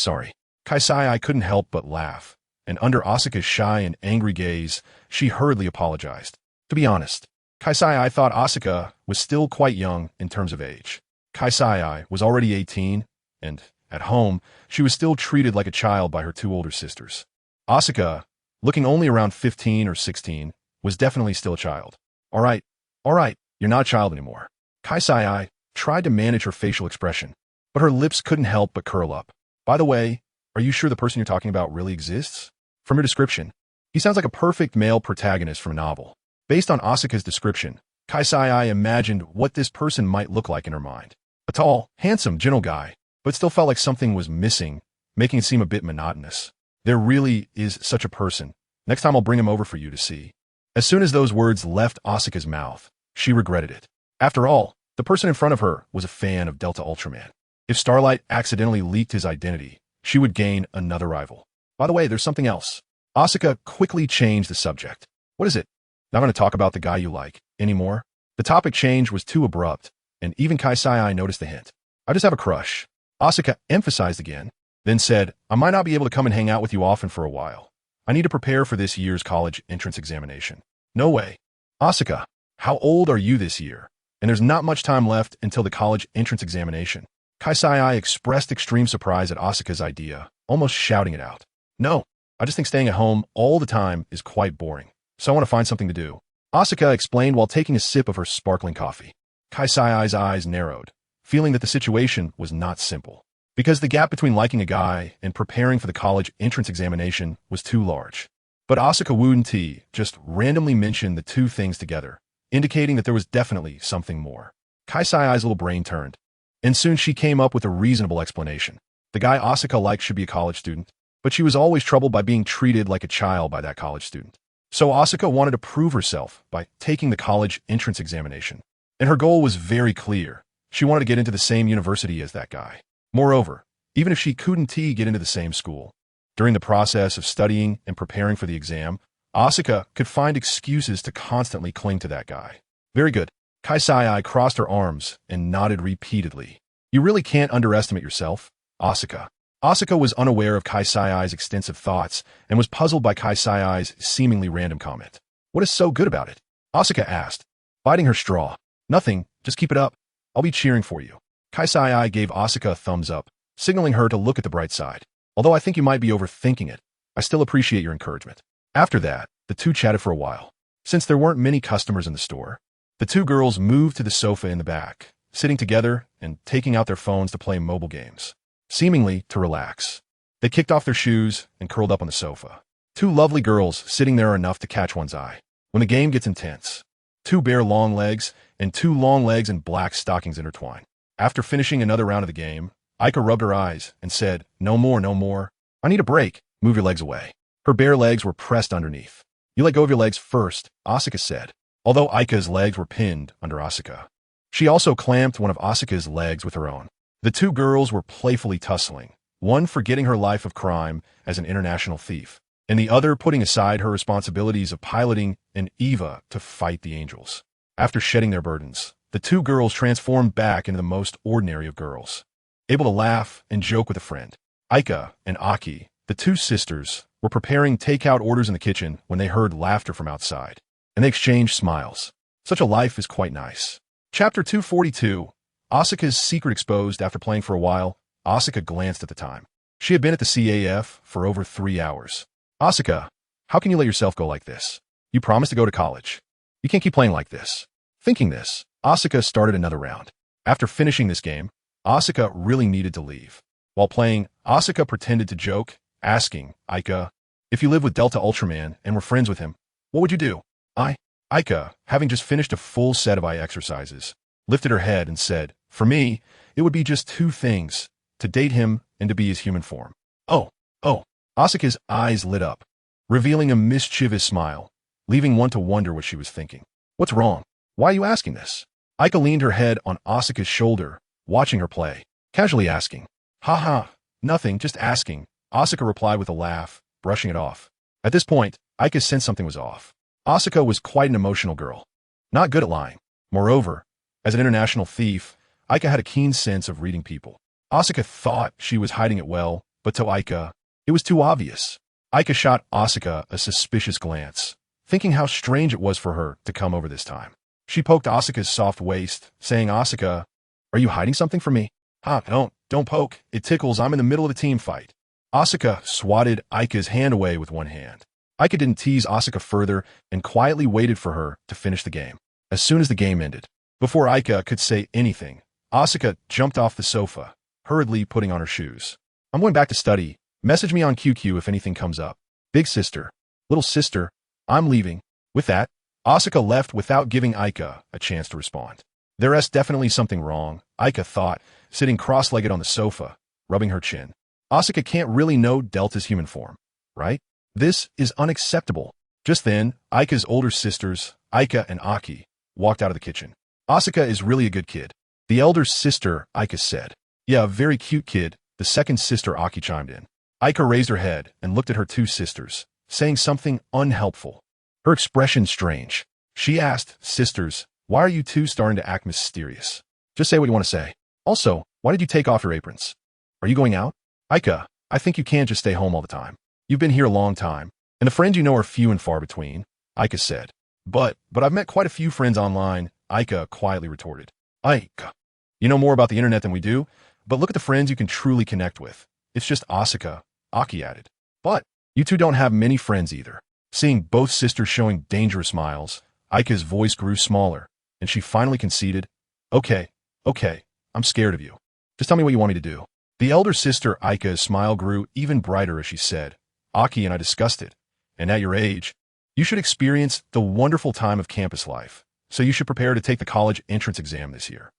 Kaisei couldn't help but laugh, and under Asuka's shy and angry gaze, she hurriedly apologized. To be honest, Kaisei thought Asuka was still quite young in terms of age. Kaisei was already 18, and, at home, she was still treated like a child by her two older sisters. Asuka, looking only around 15 or 16, was definitely still a child. All right, you're not a child anymore. Kaisei tried to manage her facial expression, but her lips couldn't help but curl up. By the way, are you sure the person you're talking about really exists? From her description, he sounds like a perfect male protagonist from a novel. Based on Asuka's description, Kaisei imagined what this person might look like in her mind. A tall, handsome, gentle guy, but still felt like something was missing, making it seem a bit monotonous. There really is such a person, Next time I'll bring him over for you to see. As soon as those words left Asuka's mouth, she regretted it. After all, the person in front of her was a fan of Delta Ultraman. If Starlight accidentally leaked his identity, she would gain another rival. By the way, there's something else. Asuka quickly changed the subject. What is it? Not going to talk about the guy you like anymore? The topic change was too abrupt, and even Kai Sai noticed the hint. I just have a crush. Asuka emphasized again, then said, I might not be able to come and hang out with you often for a while. I need to prepare for this year's college entrance examination. No way. Asuka, how old are you this year? And there's not much time left until the college entrance examination. Kai Sai expressed extreme surprise at Asuka's idea, almost shouting it out. No, I just think staying at home all the time is quite boring, so I want to find something to do. Asuka explained while taking a sip of her sparkling coffee. Kai Sai's eyes narrowed, feeling that the situation was not simple, because the gap between liking a guy and preparing for the college entrance examination was too large. But Asuka wouldn't just randomly mention the two things together, indicating that there was definitely something more. Kai Sai's little brain turned, and soon she came up with a reasonable explanation. The guy Asuka liked should be a college student, but she was always troubled by being treated like a child by that college student. So Asuka wanted to prove herself by taking the college entrance examination. And her goal was very clear. She wanted to get into the same university as that guy. Moreover, even if she couldn't get into the same school, during the process of studying and preparing for the exam, Asuka could find excuses to constantly cling to that guy. Very good. Kai Sai crossed her arms and nodded repeatedly. You really can't underestimate yourself, Asuka. Asuka was unaware of Kai Sai's extensive thoughts and was puzzled by Kai Sai's seemingly random comment. What is so good about it? Asuka asked, biting her straw. Nothing, just keep it up. I'll be cheering for you. Kai Sai gave Asuka a thumbs up, signaling her to look at the bright side. Although I think you might be overthinking it, I still appreciate your encouragement. After that, the two chatted for a while. Since there weren't many customers in the store, the two girls moved to the sofa in the back, sitting together and taking out their phones to play mobile games. Seemingly to relax. They kicked off their shoes and curled up on the sofa. Two lovely girls sitting there are enough to catch one's eye. When the game gets intense, two bare long legs and black stockings intertwine. After finishing another round of the game, Aika rubbed her eyes and said, No more, no more. I need a break. Move your legs away. Her bare legs were pressed underneath. You let go of your legs first, Asuka said, although Aika's legs were pinned under Asuka. She also clamped one of Asuka's legs with her own. The two girls were playfully tussling, one forgetting her life of crime as an international thief, and the other putting aside her responsibilities of piloting an Eva to fight the angels. After shedding their burdens, the two girls transformed back into the most ordinary of girls, able to laugh and joke with a friend. Aika and Aki, the two sisters, were preparing takeout orders in the kitchen when they heard laughter from outside, and they exchanged smiles. Such a life is quite nice. Chapter 242. Asuka's secret exposed. After playing for a while, Asuka glanced at the time. She had been at the CAF for over 3 hours. Asuka, how can you let yourself go like this? You promised to go to college. You can't keep playing like this. Thinking this, Asuka started another round. After finishing this game, Asuka really needed to leave. While playing, Asuka pretended to joke, asking Aika, if you live with Delta Ultraman and were friends with him, what would you do? Aika, having just finished a full set of eye exercises, lifted her head and said, for me, it would be just two things, to date him and to be his human form. Oh. Asuka's eyes lit up, revealing a mischievous smile, leaving one to wonder what she was thinking. What's wrong? Why are you asking this? Aika leaned her head on Asuka's shoulder, watching her play, casually asking. Haha, nothing, just asking, Asuka replied with a laugh, brushing it off. At this point, Aika sensed something was off. Asuka was quite an emotional girl, not good at lying. Moreover, as an international thief, Aika had a keen sense of reading people. Asuka thought she was hiding it well, but to Aika, it was too obvious. Aika shot Asuka a suspicious glance, thinking how strange it was for her to come over this time. She poked Asuka's soft waist, saying, Asuka, are you hiding something from me? Don't poke. It tickles. I'm in the middle of a team fight. Asuka swatted Aika's hand away with one hand. Aika didn't tease Asuka further and quietly waited for her to finish the game. As soon as the game ended, before Aika could say anything, Asuka jumped off the sofa, hurriedly putting on her shoes. I'm going back to study. Message me on QQ if anything comes up. Big sister. Little sister. I'm leaving. With that, Asuka left without giving Aika a chance to respond. There's definitely something wrong, Aika thought, sitting cross-legged on the sofa, rubbing her chin. Asuka can't really know Delta's human form, right? This is unacceptable. Just then, Aika's older sisters, Aika and Aki, walked out of the kitchen. Asuka is really a good kid. The elder sister, Aika, said. Yeah, a very cute kid, the second sister, Aki, chimed in. Aika raised her head and looked at her two sisters, saying something unhelpful. Her expression strange. She asked, Sisters, why are you two starting to act mysterious? Just say what you want to say. Also, why did you take off your aprons? Are you going out? Aika, I think you can't just stay home all the time. You've been here a long time, and the friends you know are few and far between, Aika said. But I've met quite a few friends online, Aika quietly retorted. Aika, you know more about the internet than we do, but look at the friends you can truly connect with. It's just Asuka, Aki added. But you two don't have many friends either. Seeing both sisters showing dangerous smiles, Aika's voice grew smaller, and she finally conceded, Okay, I'm scared of you. Just tell me what you want me to do. The elder sister, Aika's smile grew even brighter as she said, Aki and I discussed it, and at your age, you should experience the wonderful time of campus life, so you should prepare to take the college entrance exam this year.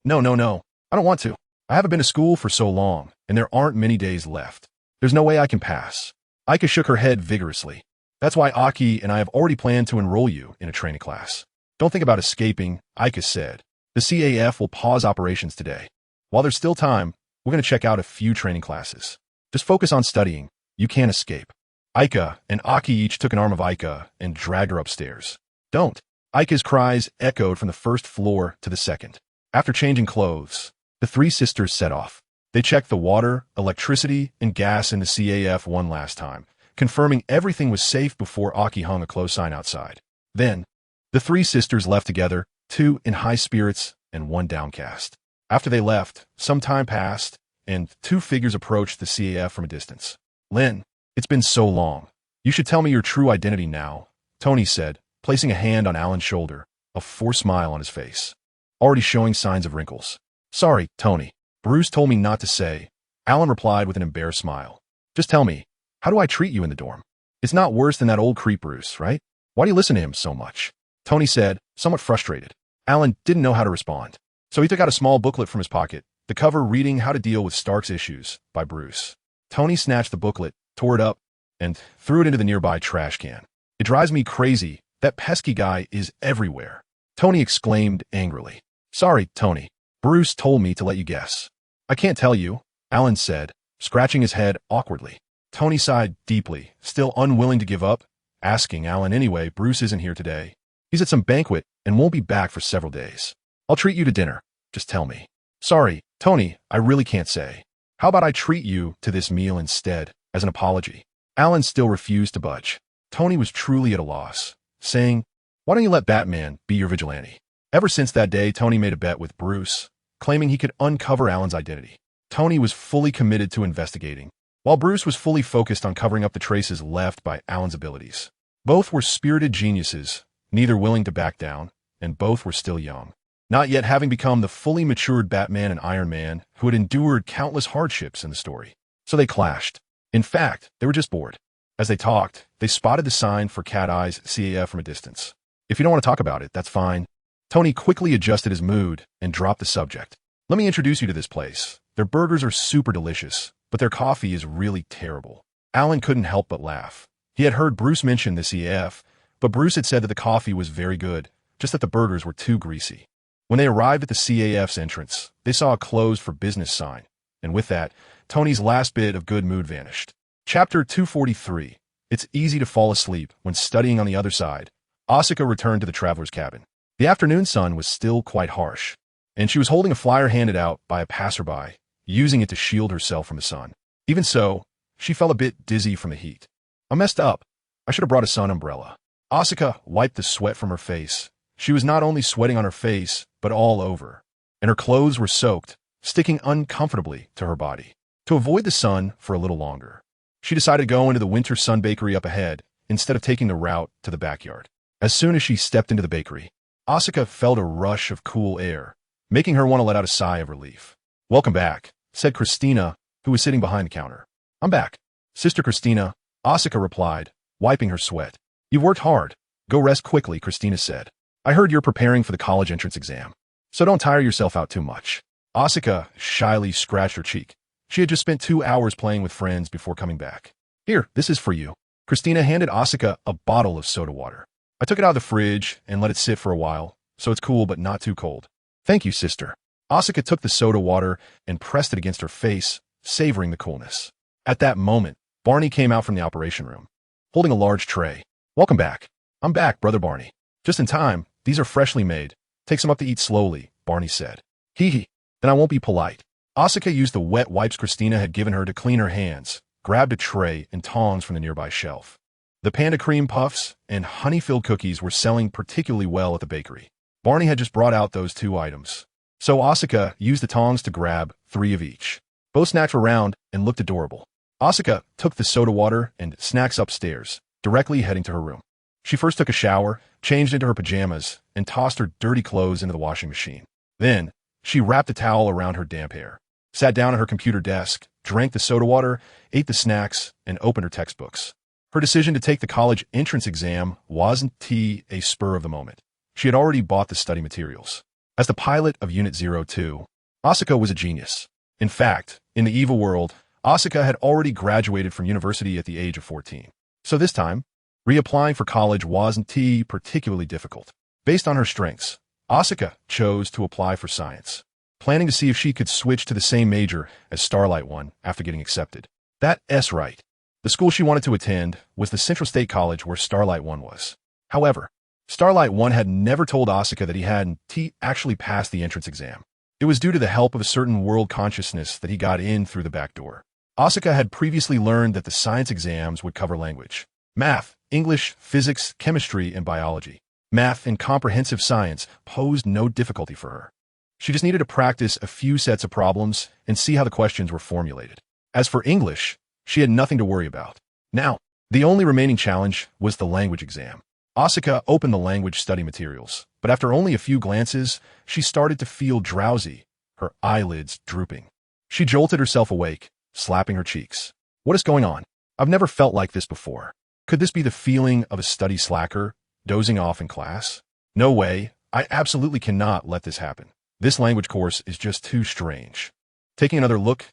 No, I don't want to. I haven't been to school for so long, and there aren't many days left. There's no way I can pass. Aika shook her head vigorously. That's why Aki and I have already planned to enroll you in a training class. Don't think about escaping, Aika said. The CAF will pause operations today. While there's still time, we're going to check out a few training classes. Just focus on studying. You can't escape. Aika and Aki each took an arm of Aika and dragged her upstairs. Don't. Aika's cries echoed from the first floor to the second. After changing clothes, the three sisters set off. They checked the water, electricity, and gas in the CAF one last time, confirming everything was safe before Aki hung a close sign outside. Then, the three sisters left together, two in high spirits and one downcast. After they left, some time passed, and two figures approached the CAF from a distance. Lynn, it's been so long. You should tell me your true identity now, Tony said, placing a hand on Alan's shoulder, a forced smile on his face, already showing signs of wrinkles. Sorry, Tony. Bruce told me not to say. Alan replied with an embarrassed smile. Just tell me, how do I treat you in the dorm? It's not worse than that old creep Bruce, right? Why do you listen to him so much? Tony said, somewhat frustrated. Alan didn't know how to respond, so he took out a small booklet from his pocket, the cover reading How to Deal with Stark's Issues by Bruce. Tony snatched the booklet, tore it up, and threw it into the nearby trash can. It drives me crazy. That pesky guy is everywhere. Tony exclaimed angrily. Sorry, Tony. Bruce told me to let you guess. I can't tell you, Alan said, scratching his head awkwardly. Tony sighed deeply, still unwilling to give up, asking Alan anyway. Bruce isn't here today. He's at some banquet and won't be back for several days. I'll treat you to dinner. Just tell me. Sorry, Tony, I really can't say. How about I treat you to this meal instead, as an apology? Alan still refused to budge. Tony was truly at a loss, saying, Why don't you let Batman be your vigilante? Ever since that day, Tony made a bet with Bruce, claiming he could uncover Alan's identity. Tony was fully committed to investigating, while Bruce was fully focused on covering up the traces left by Alan's abilities. Both were spirited geniuses, neither willing to back down, and both were still young, not yet having become the fully matured Batman and Iron Man who had endured countless hardships in the story. So they clashed. In fact, they were just bored. As they talked, they spotted the sign for Cat Eye's CAF from a distance. If you don't want to talk about it, that's fine. Tony quickly adjusted his mood and dropped the subject. Let me introduce you to this place. Their burgers are super delicious, but their coffee is really terrible. Alan couldn't help but laugh. He had heard Bruce mention the CAF, but Bruce had said that the coffee was very good, just that the burgers were too greasy. When they arrived at the CAF's entrance, they saw a closed for business sign, and with that, Tony's last bit of good mood vanished. Chapter 243. It's easy to fall asleep when studying on the other side. Asuka returned to the traveler's cabin. The afternoon sun was still quite harsh, and she was holding a flyer handed out by a passerby, using it to shield herself from the sun. Even so, she felt a bit dizzy from the heat. I messed up. I should have brought a sun umbrella. Asuka wiped the sweat from her face. She was not only sweating on her face, but all over, and her clothes were soaked, sticking uncomfortably to her body. To avoid the sun for a little longer, she decided to go into the Winter Sun Bakery up ahead instead of taking the route to the backyard. As soon as she stepped into the bakery, Asuka felt a rush of cool air, making her want to let out a sigh of relief. Welcome back, said Christina, who was sitting behind the counter. I'm back, Sister Christina, Asuka replied, wiping her sweat. You've worked hard. Go rest quickly, Christina said. I heard you're preparing for the college entrance exam, so don't tire yourself out too much. Asuka shyly scratched her cheek. She had just spent 2 hours playing with friends before coming back. Here, this is for you. Christina handed Asuka a bottle of soda water. I took it out of the fridge and let it sit for a while, so it's cool but not too cold. Thank you, sister. Asuka took the soda water and pressed it against her face, savoring the coolness. At that moment, Barney came out from the operation room, holding a large tray. Welcome back. I'm back, Brother Barney. Just in time. These are freshly made. Take some up to eat slowly, Barney said. Hee hee. Then I won't be polite. Asuka used the wet wipes Christina had given her to clean her hands, grabbed a tray and tongs from the nearby shelf. The panda cream puffs and honey-filled cookies were selling particularly well at the bakery. Barney had just brought out those two items. So Asuka used the tongs to grab 3 of each. Both snacks were round and looked adorable. Asuka took the soda water and snacks upstairs, directly heading to her room. She first took a shower, changed into her pajamas, and tossed her dirty clothes into the washing machine. Then, she wrapped a towel around her damp hair, sat down at her computer desk, drank the soda water, ate the snacks, and opened her textbooks. Her decision to take the college entrance exam wasn't a spur of the moment. She had already bought the study materials. As the pilot of Unit 02, Asuka was a genius. In fact, in the evil world, Asuka had already graduated from university at the age of 14. So this time, reapplying for college wasn't particularly difficult. Based on her strengths, Asuka chose to apply for science, planning to see if she could switch to the same major as Starlight One after getting accepted. That's right. The school she wanted to attend was the Central State College where Starlight One was. However, Starlight One had never told Asuka that he hadn't actually passed the entrance exam. It was due to the help of a certain world consciousness that he got in through the back door. Asuka had previously learned that the science exams would cover language, math, English, physics, chemistry, and biology. Math and comprehensive science posed no difficulty for her. She just needed to practice a few sets of problems and see how the questions were formulated. As for English, she had nothing to worry about. Now, the only remaining challenge was the language exam. Asuka opened the language study materials, but after only a few glances, she started to feel drowsy, her eyelids drooping. She jolted herself awake, slapping her cheeks. What is going on? I've never felt like this before. Could this be the feeling of a study slacker, dozing off in class? No way. I absolutely cannot let this happen. This language course is just too strange. Taking another look,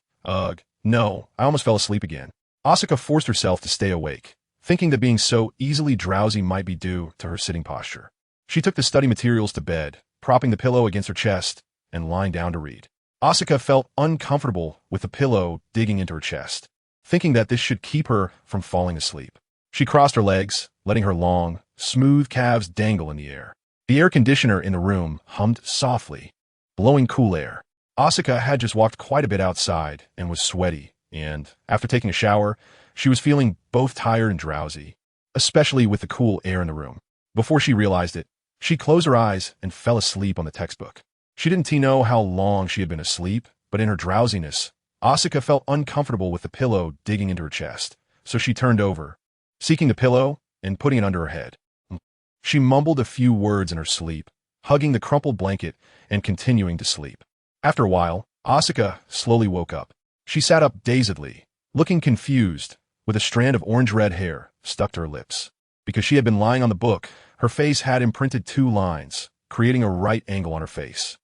no, I almost fell asleep again. Asuka forced herself to stay awake, thinking that being so easily drowsy might be due to her sitting posture. She took the study materials to bed, propping the pillow against her chest and lying down to read. Asuka felt uncomfortable with the pillow digging into her chest, thinking that this should keep her from falling asleep. She crossed her legs, letting her long, smooth calves dangle in the air. The air conditioner in the room hummed softly, blowing cool air. Asuka had just walked quite a bit outside and was sweaty, and, after taking a shower, she was feeling both tired and drowsy, especially with the cool air in the room. Before she realized it, she closed her eyes and fell asleep on the textbook. She didn't know how long she had been asleep, but in her drowsiness, Asuka felt uncomfortable with the pillow digging into her chest, so she turned over, seeking the pillow and putting it under her head. She mumbled a few words in her sleep, hugging the crumpled blanket and continuing to sleep. After a while, Asuka slowly woke up. She sat up dazedly, looking confused, with a strand of orange-red hair stuck to her lips. Because she had been lying on the book, her face had imprinted 2 lines, creating a right angle on her face.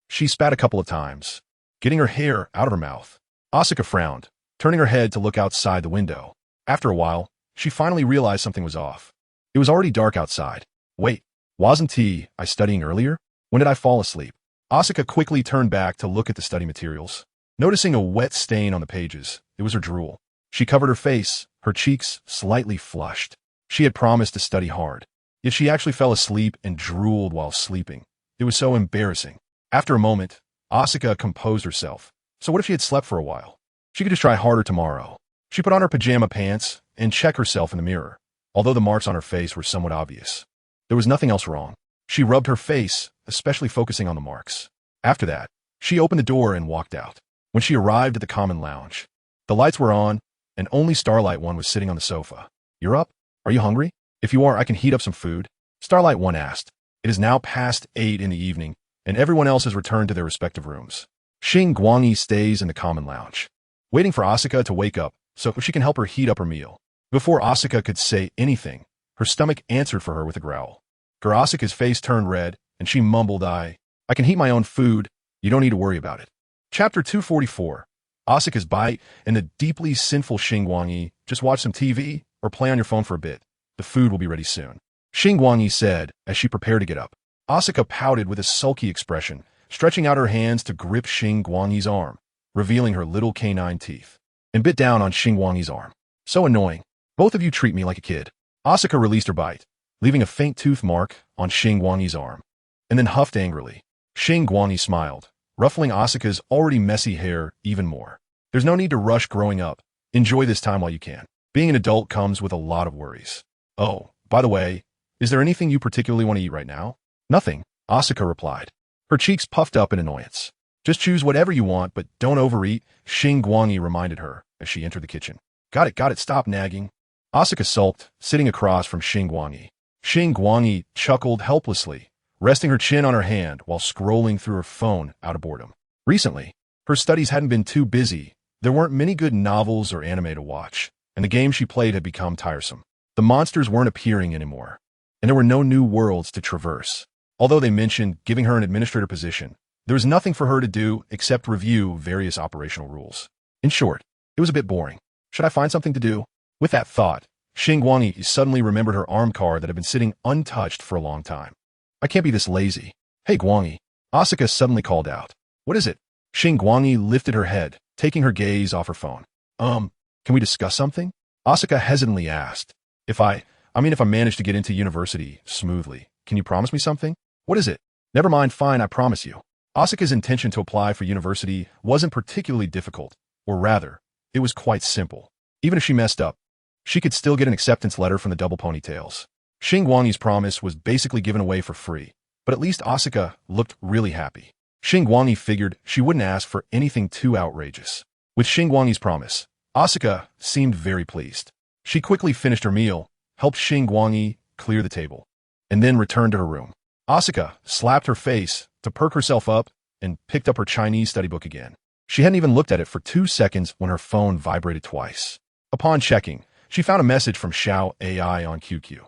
She spat a couple of times, getting her hair out of her mouth. Asuka frowned, turning her head to look outside the window. After a while, she finally realized something was off. It was already dark outside. Wait, wasn't I studying earlier? When did I fall asleep? Asuka quickly turned back to look at the study materials. Noticing a wet stain on the pages, it was her drool. She covered her face, her cheeks slightly flushed. She had promised to study hard, yet she actually fell asleep and drooled while sleeping. It was so embarrassing. After a moment, Asuka composed herself. So what if she had slept for a while? She could just try harder tomorrow. She put on her pajama pants and checked herself in the mirror, although the marks on her face were somewhat obvious. There was nothing else wrong. She rubbed her face, especially focusing on the marks. After that, she opened the door and walked out. When she arrived at the common lounge, the lights were on, and only Starlight One was sitting on the sofa. You're up? Are you hungry? If you are, I can heat up some food. Starlight One asked. It is now past 8 in the evening, and everyone else has returned to their respective rooms. Xingguang stays in the common lounge, waiting for Asuka to wake up so she can help her heat up her meal. Before Asuka could say anything, her stomach answered for her with a growl. Asuka's face turned red, and she mumbled, I can heat my own food. You don't need to worry about it. Chapter 244. Asuka's bite and the deeply sinful Xingguang just watched some TV, or or play on your phone for a bit. The food will be ready soon. Xingguang said as she prepared to get up. Asuka pouted with a sulky expression, stretching out her hands to grip Xingguang's arm, revealing her little canine teeth, and bit down on Xingguang's arm. So annoying. Both of you treat me like a kid. Asuka released her bite, leaving a faint tooth mark on Xingguang's arm, and then huffed angrily. Xingguang smiled, ruffling Asuka's already messy hair even more. There's no need to rush growing up. Enjoy this time while you can. Being an adult comes with a lot of worries. Oh, by the way, is there anything you particularly want to eat right now? Nothing, Asuka replied. Her cheeks puffed up in annoyance. Just choose whatever you want, but don't overeat, Xingguang reminded her as she entered the kitchen. Got it, stop nagging. Asuka sulked, sitting across from Xingguang. Xingguang chuckled helplessly, resting her chin on her hand while scrolling through her phone out of boredom. Recently, her studies hadn't been too busy. There weren't many good novels or anime to watch, and the game she played had become tiresome. The monsters weren't appearing anymore, and there were no new worlds to traverse. Although they mentioned giving her an administrator position, there was nothing for her to do except review various operational rules. In short, it was a bit boring. Should I find something to do? With that thought, Xingguang suddenly remembered her arm card that had been sitting untouched for a long time. I can't be this lazy. Hey, Guangi, Asuka suddenly called out. What is it? Xingguang lifted her head, taking her gaze off her phone. Can we discuss something? Asuka hesitantly asked. If I manage to get into university smoothly, can you promise me something? What is it? Never mind, fine, I promise you. Asuka's intention to apply for university wasn't particularly difficult, or rather, it was quite simple. Even if she messed up, she could still get an acceptance letter from the double ponytails. Xingguang's promise was basically given away for free, but at least Asuka looked really happy. Xingguang figured she wouldn't ask for anything too outrageous. With Xingguang's promise, Asuka seemed very pleased. She quickly finished her meal, helped Xingguang clear the table, and then returned to her room. Asuka slapped her face to perk herself up and picked up her Chinese study book again. She hadn't even looked at it for 2 seconds when her phone vibrated twice. Upon checking, she found a message from Xiao AI on QQ.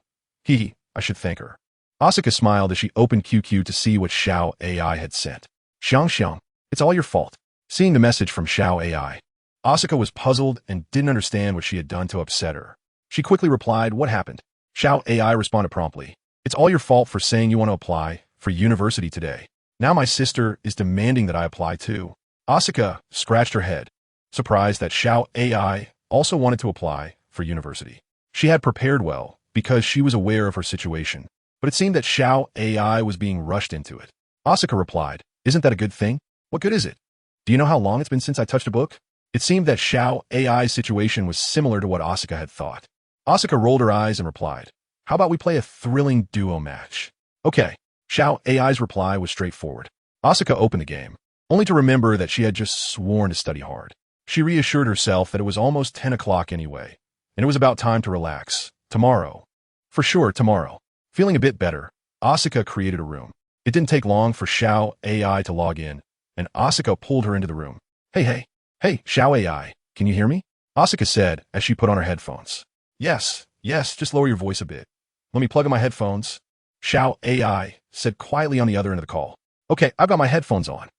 I should thank her. Asuka smiled as she opened QQ to see what Xiao AI had sent. Xiang, it's all your fault. Seeing the message from Xiao AI, Asuka was puzzled and didn't understand what she had done to upset her. She quickly replied, what happened? Xiao AI responded promptly. It's all your fault for saying you want to apply for university today. Now my sister is demanding that I apply too. Asuka scratched her head, surprised that Xiao AI also wanted to apply for university. She had prepared well because she was aware of her situation, but it seemed that Xiao AI was being rushed into it. Asuka replied, isn't that a good thing? What good is it? Do you know how long it's been since I touched a book? It seemed that Xiao AI's situation was similar to what Asuka had thought. Asuka rolled her eyes and replied, how about we play a thrilling duo match? Okay. Xiao AI's reply was straightforward. Asuka opened the game, only to remember that she had just sworn to study hard. She reassured herself that it was almost 10 o'clock anyway, and it was about time to relax. Tomorrow. For sure, tomorrow. Feeling a bit better, Asuka created a room. It didn't take long for Xiao AI to log in, and Asuka pulled her into the room. Hey, Xiao AI, can you hear me? Asuka said as she put on her headphones. Yes, just lower your voice a bit. Let me plug in my headphones. Xiao AI said quietly on the other end of the call. Okay, I've got my headphones on.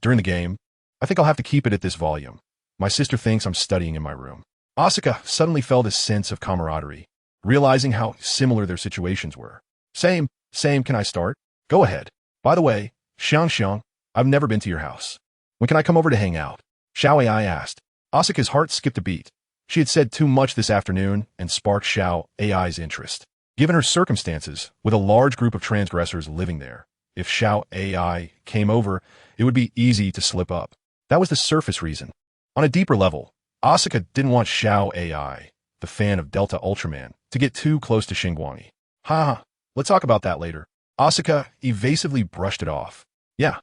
During the game, I think I'll have to keep it at this volume. My sister thinks I'm studying in my room. Asuka suddenly felt a sense of camaraderie, realizing how similar their situations were. Same, can I start? Go ahead. By the way, Xiang, I've never been to your house. When can I come over to hang out? Xiao AI asked. Asuka's heart skipped a beat. She had said too much this afternoon and sparked Xiao AI's interest. Given her circumstances, with a large group of transgressors living there, if Xiao AI came over, it would be easy to slip up. That was the surface reason. On a deeper level, Asuka didn't want Xiao AI, the fan of Delta Ultraman, to get too close to Xingguang. Let's talk about that later. Asuka evasively brushed it off. Yeah,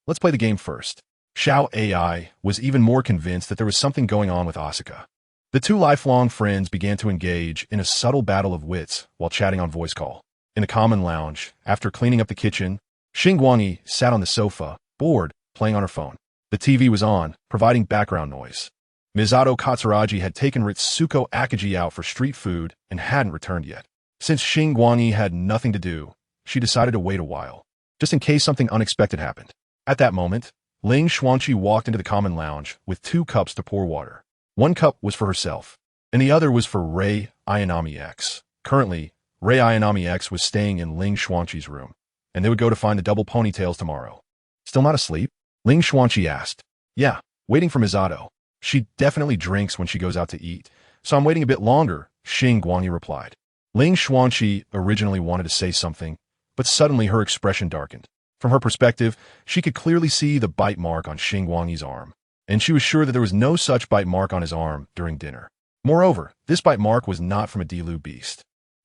let's play the game first. Xiao AI was even more convinced that there was something going on with Asuka. The two lifelong friends began to engage in a subtle battle of wits while chatting on voice call. In the common lounge, after cleaning up the kitchen, Xingguang sat on the sofa, bored, playing on her phone. The TV was on, providing background noise. Misato Katsuragi had taken Ritsuko Akagi out for street food and hadn't returned yet. Since Xingguang had nothing to do, she decided to wait a while, just in case something unexpected happened. At that moment, Ling Xuanqi walked into the common lounge with 2 cups to pour water. 1 cup was for herself, and the other was for Rei Ayanami X. Currently, Rei Ayanami X was staying in Ling Xuanqi's room, and they would go to find the double ponytails tomorrow. Still not asleep? Ling Xuanqi asked. Yeah, waiting for Misato. She definitely drinks when she goes out to eat, so I'm waiting a bit longer, Xingguang replied. Ling Xuanqi originally wanted to say something, but suddenly her expression darkened. From her perspective, she could clearly see the bite mark on Xingguang's arm, and she was sure that there was no such bite mark on his arm during dinner. Moreover, this bite mark was not from a Dilu beast.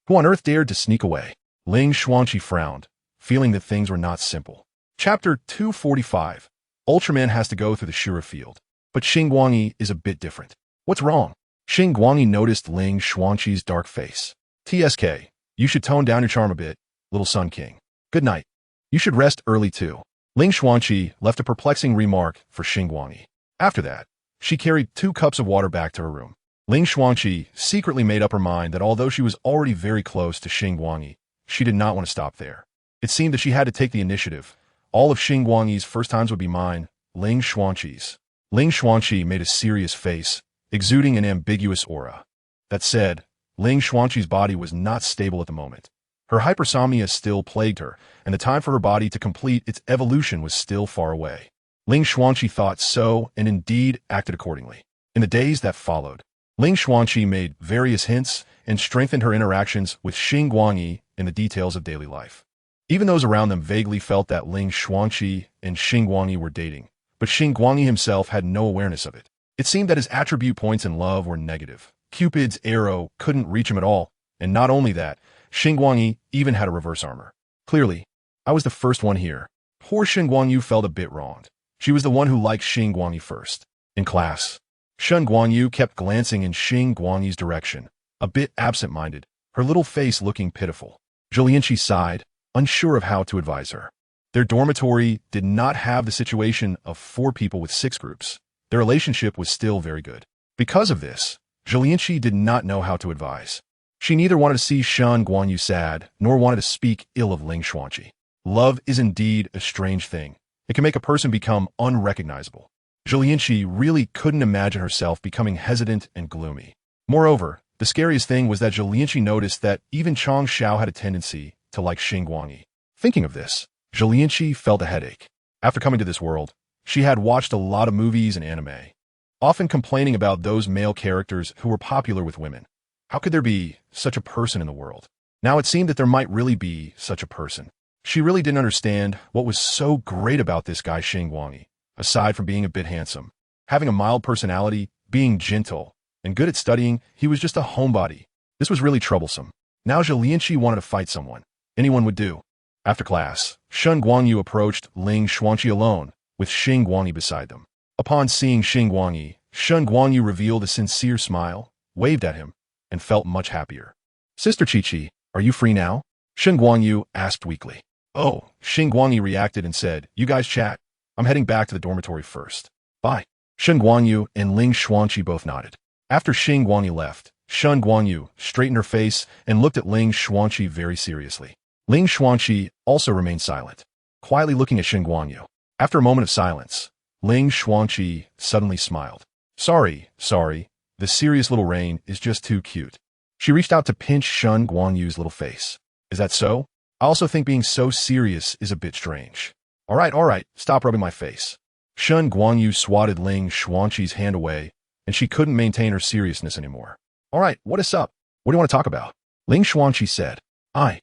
Who on earth dared to sneak away? Ling Xuanqi frowned, feeling that things were not simple. Chapter 245. Ultraman has to go through the Shura field, but Xingguang is a bit different. What's wrong? Xingguang noticed Ling Xuanqi's dark face. TSK, you should tone down your charm a bit, little Sun King. Good night. You should rest early too. Ling Xuanqi left a perplexing remark for Xingguang. After that, she carried 2 cups of water back to her room. Ling Xuanqi secretly made up her mind that although she was already very close to Xingguang, she did not want to stop there. It seemed that she had to take the initiative. All of Xingguang's first times would be mine, Ling Xuanqi's. Ling Xuanqi made a serious face, exuding an ambiguous aura. That said, Ling Xuanqi's body was not stable at the moment. Her hypersomnia still plagued her, and the time for her body to complete its evolution was still far away. Ling Xuanqi thought so and indeed acted accordingly. In the days that followed, Ling Xuanqi made various hints and strengthened her interactions with Xingguang in the details of daily life. Even those around them vaguely felt that Ling Xuanqi and Xingguang were dating, but Xingguang himself had no awareness of it. It seemed that his attribute points in love were negative. Cupid's arrow couldn't reach him at all, and not only that, Xingguang even had a reverse armor. Clearly, I was the first one here. Poor Xingguang felt a bit wronged. She was the one who liked Xingguang first. In class, Xingguang kept glancing in Xingguang's direction, a bit absent-minded, her little face looking pitiful. Zhilianqi sighed, unsure of how to advise her. Their dormitory did not have the situation of 4 people with 6 groups. Their relationship was still very good. Because of this, Zhilianqi did not know how to advise. She neither wanted to see Xingguang sad, nor wanted to speak ill of Ling Xuanqi. Love is indeed a strange thing. It can make a person become unrecognizable. Zhilianqi really couldn't imagine herself becoming hesitant and gloomy. Moreover, the scariest thing was that Zhilianqi noticed that even Chang Xiao had a tendency to like Xingguang. Thinking of this, Zhilianqi felt a headache. After coming to this world, she had watched a lot of movies and anime, often complaining about those male characters who were popular with women. How could there be such a person in the world? Now it seemed that there might really be such a person. She really didn't understand what was so great about this guy Xingguang, aside from being a bit handsome. Having a mild personality, being gentle, and good at studying, he was just a homebody. This was really troublesome. Now Zhilianqi wanted to fight someone. Anyone would do. After class, Xingguang approached Ling Xuanqi alone, with Xingguang beside them. Upon seeing Xingguang, Xingguang revealed a sincere smile, waved at him, and felt much happier. Sister Qiqi, are you free now? Xingguang asked weakly. Oh, Xingguang reacted and said, you guys chat. I'm heading back to the dormitory first. Bye. Xingguang and Ling Xuanqi both nodded. After Xingguang left, Xingguang straightened her face and looked at Ling Xuanqi very seriously. Ling Xuanqi also remained silent, quietly looking at Xingguang. After a moment of silence, Ling Xuanqi suddenly smiled. Sorry, the serious little Rain is just too cute. She reached out to pinch Xingguang's little face. Is that so? I also think being so serious is a bit strange. All right, stop rubbing my face. Xingguang swatted Ling Xuanqi's hand away, and she couldn't maintain her seriousness anymore. All right, what is up? What do you want to talk about? Ling Xuanqi said. I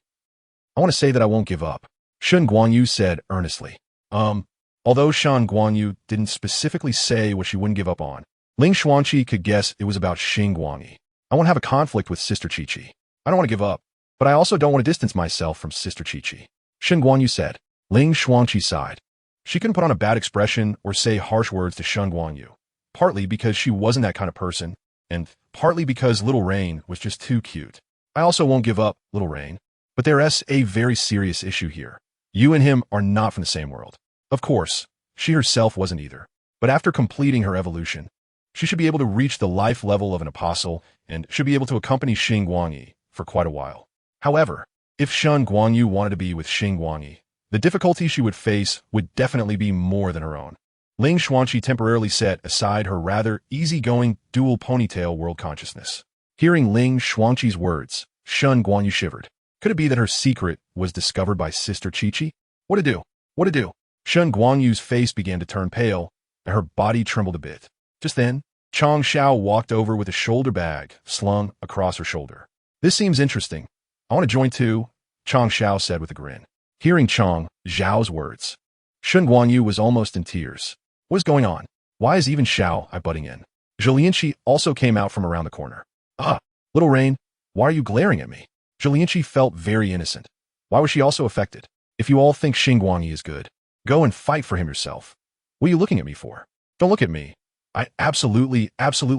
want to say that I won't give up. Xingguang said earnestly. Although Xingguang didn't specifically say what she wouldn't give up on, Ling Xuanqi could guess it was about Xingguang. I won't have a conflict with Sister Qiqi. I don't want to give up, but I also don't want to distance myself from Sister Qiqi. Xingguang said. Ling Xuanqi sighed. She couldn't put on a bad expression or say harsh words to Xingguang, partly because she wasn't that kind of person, and partly because Little Rain was just too cute. I also won't give up, Little Rain. But there's a very serious issue here. You and him are not from the same world. Of course, she herself wasn't either. But after completing her evolution, she should be able to reach the life level of an apostle and should be able to accompany Xingguang for quite a while. However, if Xingguang wanted to be with Xingguang, the difficulty she would face would definitely be more than her own. Ling Xuanqi temporarily set aside her rather easygoing dual ponytail world consciousness. Hearing Ling Shuangqi's words, Shun Guanyu shivered. Could it be that her secret was discovered by Sister Qiqi? What to do? What to do? Shun Guanyu's face began to turn pale, and her body trembled a bit. Just then, Chong Xiao walked over with a shoulder bag slung across her shoulder. This seems interesting. I want to join too, Chong Xiao said with a grin. Hearing Chong Xiao's words, Shun Guanyu was almost in tears. What is going on? Why is even Xiao butting in? Zhilianqi also came out from around the corner. Ah, little Rain, why are you glaring at me? Zhilianqi felt very innocent. Why was she also affected? If you all think Xingguang is good, go and fight for him yourself. What are you looking at me for? Don't look at me. I absolutely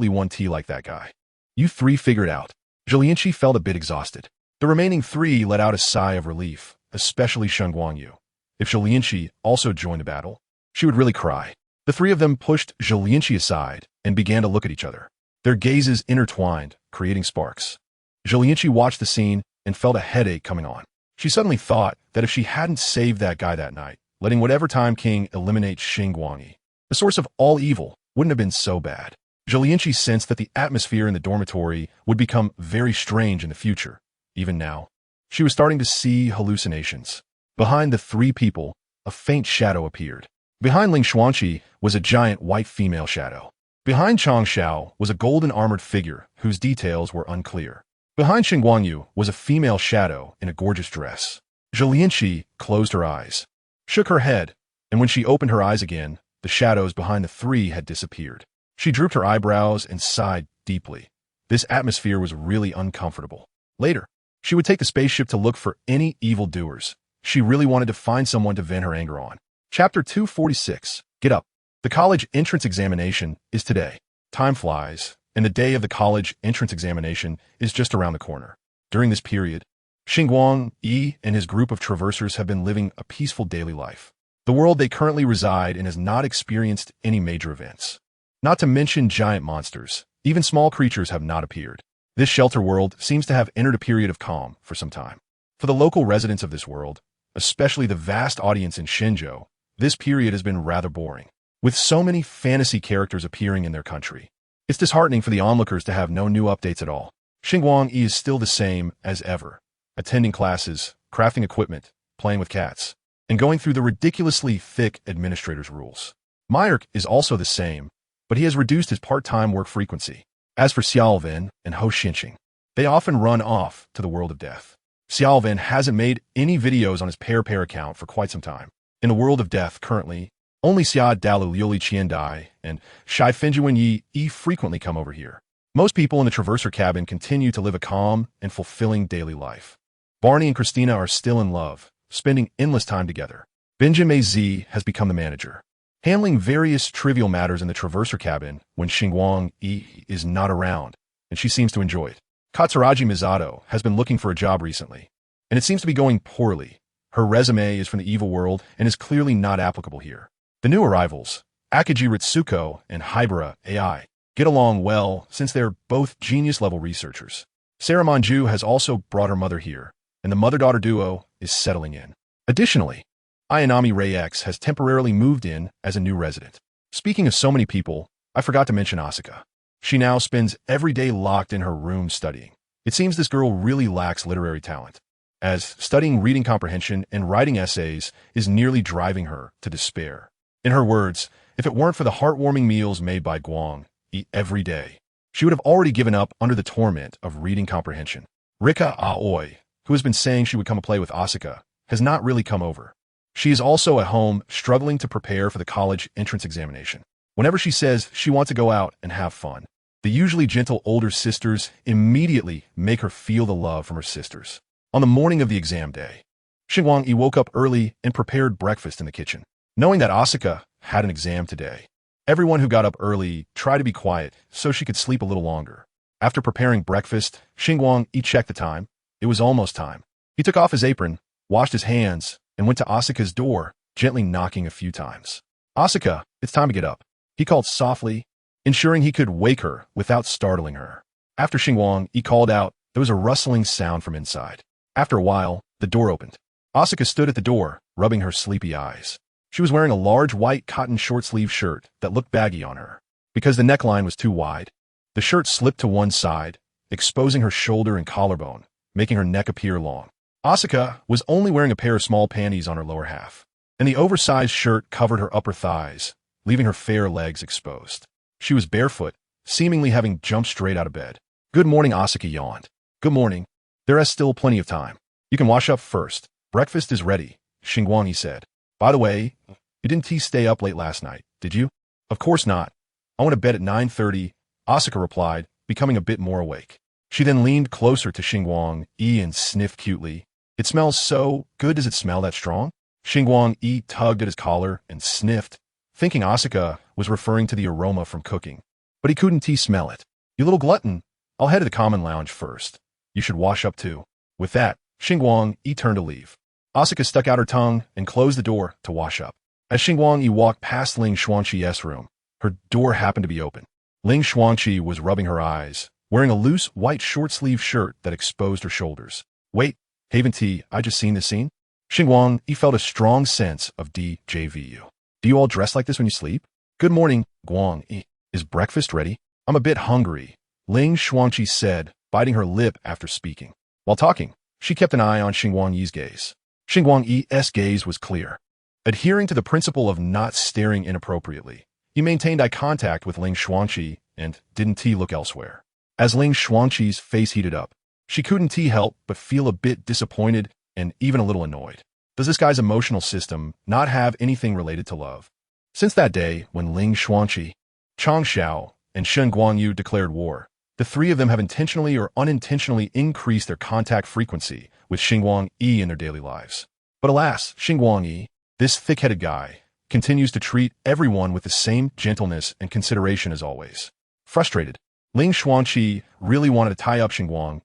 want tea like that guy. You three figure it out. Zhilianqi felt a bit exhausted. The remaining three let out a sigh of relief, especially Shun Guanyu. If Zhilianqi also joined the battle, she would really cry. The three of them pushed Zhilianqi aside and began to look at each other. Their gazes intertwined, creating sparks. Zhilianqi watched the scene and felt a headache coming on. She suddenly thought that if she hadn't saved that guy that night, letting whatever time King eliminate Xingguang, the source of all evil, wouldn't have been so bad. Zhilianqi sensed that the atmosphere in the dormitory would become very strange in the future. Even now, she was starting to see hallucinations. Behind the three people, a faint shadow appeared. Behind Ling Shuangqi was a giant white female shadow. Behind Chong Xiao was a golden armored figure whose details were unclear. Behind Xingguang was a female shadow in a gorgeous dress. Zhilianqi closed her eyes, shook her head, and when she opened her eyes again, the shadows behind the three had disappeared. She drooped her eyebrows and sighed deeply. This atmosphere was really uncomfortable. Later, she would take the spaceship to look for any evildoers. She really wanted to find someone to vent her anger on. Chapter 246. Get up. The college entrance examination is today. Time flies, and the day of the college entrance examination is just around the corner. During this period, Xingguang Yi and his group of traversers have been living a peaceful daily life. The world they currently reside in has not experienced any major events. Not to mention giant monsters, even small creatures have not appeared. This shelter world seems to have entered a period of calm for some time. For the local residents of this world, especially the vast audience in Shenzhou, this period has been rather boring. With so many fantasy characters appearing in their country, it's disheartening for the onlookers to have no new updates at all. Xingguang Yi is still the same as ever, attending classes, crafting equipment, playing with cats, and going through the ridiculously thick administrator's rules. Myerk is also the same, but he has reduced his part-time work frequency. As for Xiaoven and Ho Xinqing, they often run off to the world of death. Xiaoven hasn't made any videos on his pair account for quite some time. In the world of death currently, only Xia Dalu Liuli Qiandai and Shai Fenjuan Yi frequently come over here. Most people in the Traverser cabin continue to live a calm and fulfilling daily life. Barney and Christina are still in love, spending endless time together. Benjamin Z has become the manager, handling various trivial matters in the Traverser cabin when Xingguang Yi is not around, and she seems to enjoy it. Katsuragi Misato has been looking for a job recently, and it seems to be going poorly. Her resume is from the evil world and is clearly not applicable here. The new arrivals, Akiji Ritsuko and Hybera AI, get along well since they're both genius-level researchers. Sarah Manju has also brought her mother here, and the mother-daughter duo is settling in. Additionally, Ayanami Ray X has temporarily moved in as a new resident. Speaking of so many people, I forgot to mention Asuka. She now spends every day locked in her room studying. It seems this girl really lacks literary talent, as studying reading comprehension and writing essays is nearly driving her to despair. In her words, if it weren't for the heartwarming meals made by Guang Yi every day, she would have already given up under the torment of reading comprehension. Rika Aoi, who has been saying she would come play with Asuka, has not really come over. She is also at home struggling to prepare for the college entrance examination. Whenever she says she wants to go out and have fun, the usually gentle older sisters immediately make her feel the love from her sisters. On the morning of the exam day, Xingguang Yi woke up early and prepared breakfast in the kitchen. Knowing that Asuka had an exam today, everyone who got up early tried to be quiet so she could sleep a little longer. After preparing breakfast, Xingguang Yi checked the time. It was almost time. He took off his apron, washed his hands, and went to Asuka's door, gently knocking a few times. "Asuka, it's time to get up," he called softly, ensuring he could wake her without startling her. After Xingguang Yi called out, there was a rustling sound from inside. After a while, the door opened. Asuka stood at the door, rubbing her sleepy eyes. She was wearing a large white cotton short-sleeve shirt that looked baggy on her. Because the neckline was too wide, the shirt slipped to one side, exposing her shoulder and collarbone, making her neck appear long. Asuka was only wearing a pair of small panties on her lower half, and the oversized shirt covered her upper thighs, leaving her fair legs exposed. She was barefoot, seemingly having jumped straight out of bed. "Good morning," Asuka yawned. "Good morning. There is still plenty of time. You can wash up first. Breakfast is ready," Xingguang said. "By the way, you didn't stay up late last night, did you?" "Of course not. I went to bed at 9:30, Asuka replied, becoming a bit more awake. She then leaned closer to Xingguang and sniffed cutely. "It smells so good. Does it smell that strong?" Xingguang tugged at his collar and sniffed, thinking Asuka was referring to the aroma from cooking. But he couldn't smell it. "You little glutton, I'll head to the common lounge first. You should wash up too." With that, Xingguang turned to leave. Asuka stuck out her tongue and closed the door to wash up. As Xingguang walked past Ling Xuanqi's room, her door happened to be open. Ling Xuanqi was rubbing her eyes, wearing a loose white short-sleeved shirt that exposed her shoulders. "Wait, haven't I just seen this scene?" Xingguang felt a strong sense of deja vu. "Do you all dress like this when you sleep?" "Good morning, Guang. Is breakfast ready?" "I'm a bit hungry," Ling Xuanqi said, biting her lip after speaking. While talking, she kept an eye on Xingguang's gaze. Xingguang's gaze was clear. Adhering to the principle of not staring inappropriately, he maintained eye contact with Ling Xuanqi and didn't look elsewhere. As Ling Xuanqi's face heated up, she couldn't help but feel a bit disappointed and even a little annoyed. Does this guy's emotional system not have anything related to love? Since that day when Ling Xuanqi, Chang Xiao, and Shen Guangyu declared war, the three of them have intentionally or unintentionally increased their contact frequency with Xingguang in their daily lives. But alas, Xingguang, this thick-headed guy, continues to treat everyone with the same gentleness and consideration as always. Frustrated, Ling Xuanqi really wanted to tie up Xingguang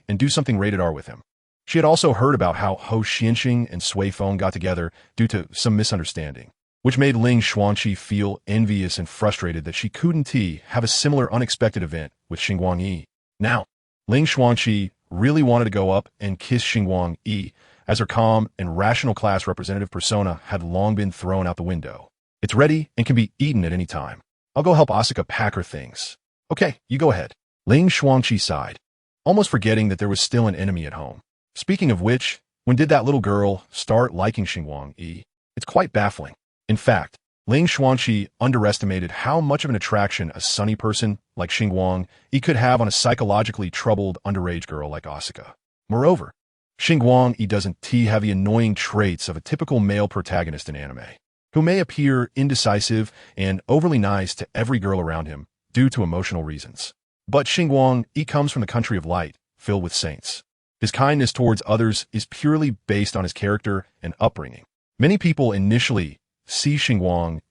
and do something rated R with him. She had also heard about how Ho Xianxing and Sui Feng got together due to some misunderstanding, which made Ling Xuanqi feel envious and frustrated that she couldn't have a similar unexpected event with Xingguang. Now, Ling Xuanqi really wanted to go up and kiss Xingguang as her calm and rational class representative persona had long been thrown out the window. "It's ready and can be eaten at any time. I'll go help Asuka pack her things." "Okay, you go ahead." Ling Xuanqi sighed, almost forgetting that there was still an enemy at home. Speaking of which, when did that little girl start liking Xingguang? It's quite baffling. In fact, Ling Xuanqi underestimated how much of an attraction a sunny person like Xingguang could have on a psychologically troubled underage girl like Asuka. Moreover, Xingguang doesn't have the annoying traits of a typical male protagonist in anime, who may appear indecisive and overly nice to every girl around him due to emotional reasons. But Xingguang comes from the country of light, filled with saints. His kindness towards others is purely based on his character and upbringing. Many people initially see Xingguang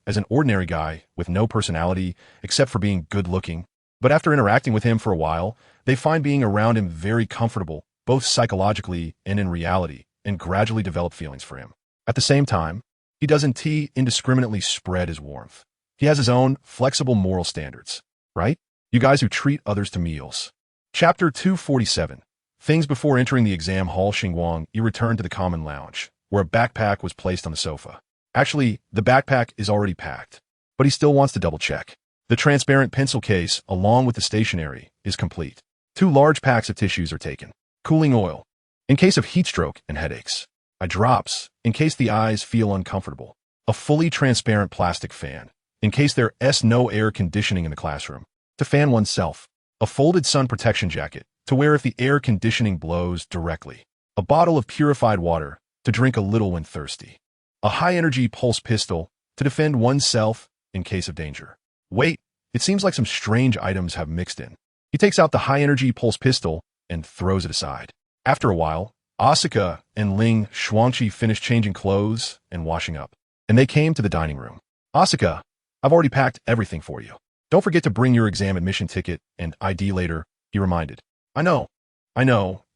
as an ordinary guy with no personality except for being good-looking, but after interacting with him for a while, they find being around him very comfortable, both psychologically and in reality, and gradually develop feelings for him. At the same time, he doesn't indiscriminately spread his warmth. He has his own flexible moral standards, right? You guys who treat others to meals. Chapter 247. Things before entering the exam hall. Xingguang returned to the common lounge, where a backpack was placed on the sofa. Actually, the backpack is already packed, but he still wants to double-check. The transparent pencil case, along with the stationery, is complete. 2 large packs of tissues are taken. Cooling oil, in case of heat stroke and headaches. Eye drops, in case the eyes feel uncomfortable. A fully transparent plastic fan, in case there is no air conditioning in the classroom. To fan oneself. A folded sun protection jacket, to wear if the air conditioning blows directly. A bottle of purified water, to drink a little when thirsty. A high-energy pulse pistol, to defend oneself in case of danger. Wait, it seems like some strange items have mixed in. He takes out the high-energy pulse pistol and throws it aside. After a while, Asuka and Ling Xuanqi finished changing clothes and washing up, and they came to the dining room. "Asuka, I've already packed everything for you. Don't forget to bring your exam admission ticket and ID later," he reminded. I know,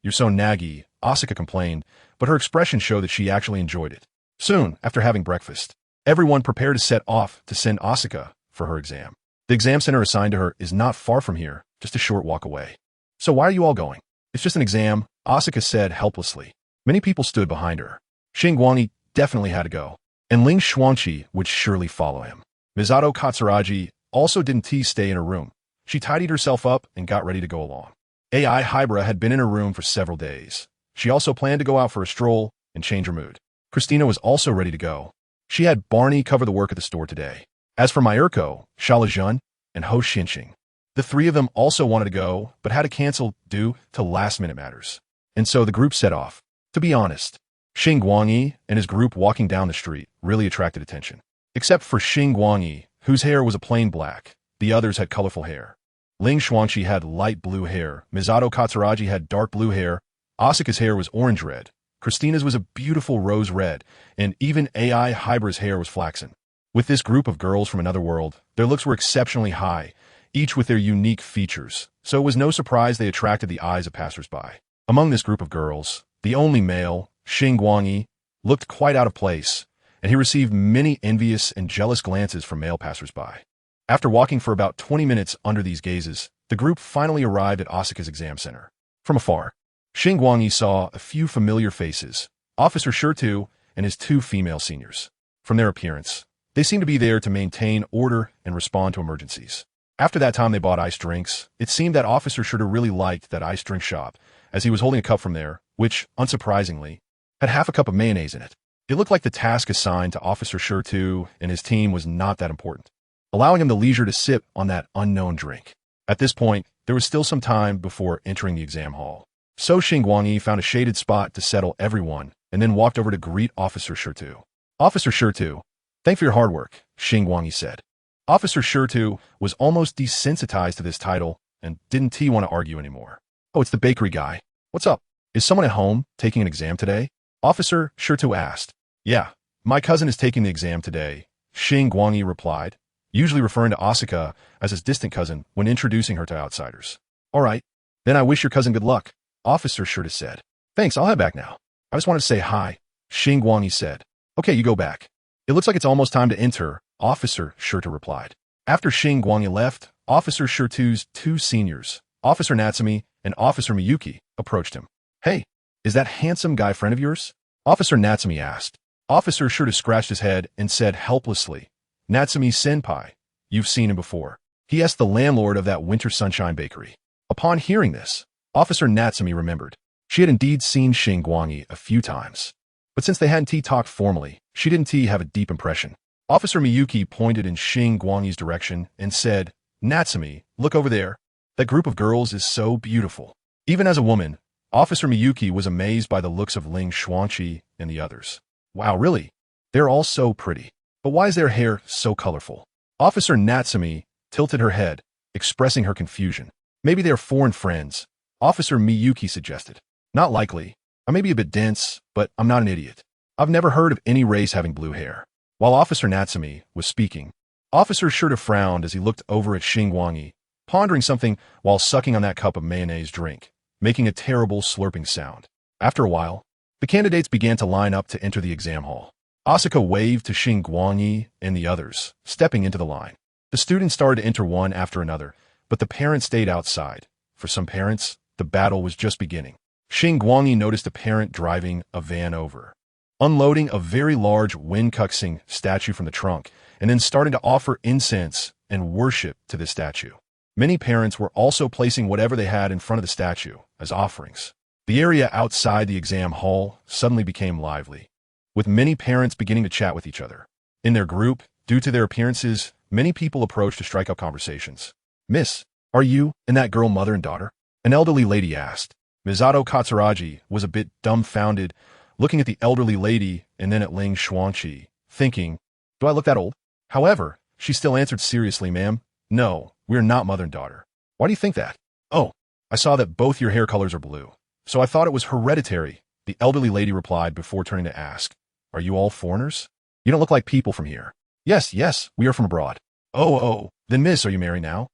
you're so naggy," Asuka complained, but her expression showed that she actually enjoyed it. Soon, after having breakfast, everyone prepared to set off to send Asuka for her exam. The exam center assigned to her is not far from here, just a short walk away. "So why are you all going?" "It's just an exam," Asuka said helplessly. Many people stood behind her. Xingguang definitely had to go, and Ling Xuanqi would surely follow him. Misato Katsuragi also didn't stay in her room. She tidied herself up and got ready to go along. AI Hybra had been in her room for several days. She also planned to go out for a stroll and change her mood. Christina was also ready to go. She had Barney cover the work at the store today. As for Myurko, Shalajun, and Ho Xinxing, the three of them also wanted to go, but had to cancel due to last-minute matters. And so the group set off. To be honest, Xingguang and his group walking down the street really attracted attention. Except for Xingguang, whose hair was a plain black, the others had colorful hair. Ling Xuanqi had light blue hair, Misato Katsuragi had dark blue hair, Asuka's hair was orange-red, Christina's was a beautiful rose-red, and even AI Hybra's hair was flaxen. With this group of girls from another world, their looks were exceptionally high, each with their unique features, so it was no surprise they attracted the eyes of passers-by. Among this group of girls, the only male, Xingguang, looked quite out of place, and he received many envious and jealous glances from male passers-by. After walking for about 20 minutes under these gazes, the group finally arrived at Asuka's exam center. From afar, Xingguang saw a few familiar faces, Officer Shirtu and his two female seniors. From their appearance, they seemed to be there to maintain order and respond to emergencies. After that time they bought iced drinks, it seemed that Officer Shirtu really liked that iced drink shop, as he was holding a cup from there, which, unsurprisingly, had half a cup of mayonnaise in it. It looked like the task assigned to Officer Shirtu and his team was not that important, allowing him the leisure to sip on that unknown drink. At this point, there was still some time before entering the exam hall. So Xingguang found a shaded spot to settle everyone and then walked over to greet Officer Shirtu. Officer Shirtu, thank for your hard work, Xingguang said. Officer Shirtu was almost desensitized to this title and didn't want to argue anymore. Oh, it's the bakery guy. What's up? Is someone at home taking an exam today? Officer Shirtu asked. Yeah, my cousin is taking the exam today, Xingguang replied, usually referring to Asuka as his distant cousin when introducing her to outsiders. All right, then I wish your cousin good luck, Officer Shirtu said. Thanks, I'll head back now. I just wanted to say hi, Xingguang said. Okay, you go back. It looks like it's almost time to enter, Officer Shirtu replied. After Xingguang left, Officer Shirtu's two seniors, Officer Natsumi and Officer Miyuki, approached him. Hey, is that handsome guy a friend of yours? Officer Natsumi asked. Officer Shirtu scratched his head and said helplessly, Natsumi-senpai, you've seen him before. He asked the landlord of that Winter Sunshine Bakery. Upon hearing this, Officer Natsumi remembered. She had indeed seen Xingguang a few times. But since they hadn't talked formally, she didn't have a deep impression. Officer Miyuki pointed in Xingguang's direction and said, Natsumi, look over there. That group of girls is so beautiful. Even as a woman, Officer Miyuki was amazed by the looks of Ling Xuanqi and the others. Wow, really? They're all so pretty. But why is their hair so colorful? Officer Natsumi tilted her head, expressing her confusion. Maybe they're foreign friends, Officer Miyuki suggested. Not likely. I may be a bit dense, but I'm not an idiot. I've never heard of any race having blue hair. While Officer Natsumi was speaking, Officer Shirtu frowned as he looked over at Xingguang, pondering something while sucking on that cup of mayonnaise drink, making a terrible slurping sound. After a while, the candidates began to line up to enter the exam hall. Asuka waved to Xingguang and the others, stepping into the line. The students started to enter one after another, but the parents stayed outside. For some parents, the battle was just beginning. Xingguang noticed a parent driving a van over, unloading a very large Wenkuxing statue from the trunk, and then starting to offer incense and worship to this statue. Many parents were also placing whatever they had in front of the statue as offerings. The area outside the exam hall suddenly became lively, with many parents beginning to chat with each other. In their group, due to their appearances, many people approached to strike up conversations. Miss, are you and that girl mother and daughter? An elderly lady asked. Misato Katsuragi was a bit dumbfounded, looking at the elderly lady and then at Ling Xuanqi, thinking, do I look that old? However, she still answered seriously, ma'am, no, we are not mother and daughter. Why do you think that? Oh, I saw that both your hair colors are blue, so I thought it was hereditary, the elderly lady replied before turning to ask, are you all foreigners? You don't look like people from here. Yes, we are from abroad. Oh, then miss, are you married now?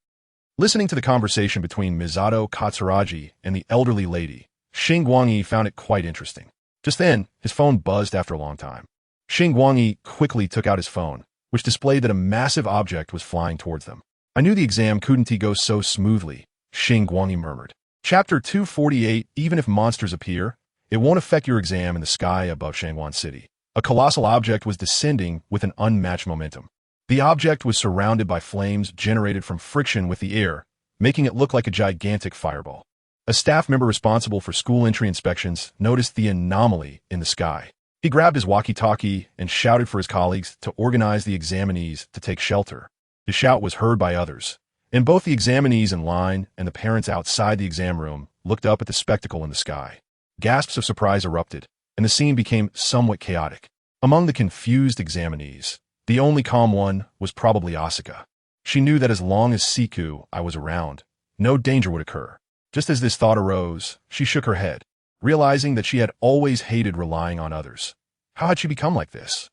Listening to the conversation between Misato Katsuragi and the elderly lady, Xingguang found it quite interesting. Just then, his phone buzzed after a long time. Xingguang quickly took out his phone, which displayed that a massive object was flying towards them. I knew the exam couldn't go so smoothly, Xingguang murmured. Chapter 248, even if monsters appear, it won't affect your exam in the sky above Shangwan City. A colossal object was descending with an unmatched momentum. The object was surrounded by flames generated from friction with the air, making it look like a gigantic fireball. A staff member responsible for school entry inspections noticed the anomaly in the sky. He grabbed his walkie-talkie and shouted for his colleagues to organize the examinees to take shelter. His shout was heard by others, and both the examinees in line and the parents outside the exam room looked up at the spectacle in the sky. Gasps of surprise erupted, and the scene became somewhat chaotic. Among the confused examinees, the only calm one was probably Asuka. She knew that as long as Siku-I was around, no danger would occur. Just as this thought arose, she shook her head, realizing that she had always hated relying on others. How had she become like this?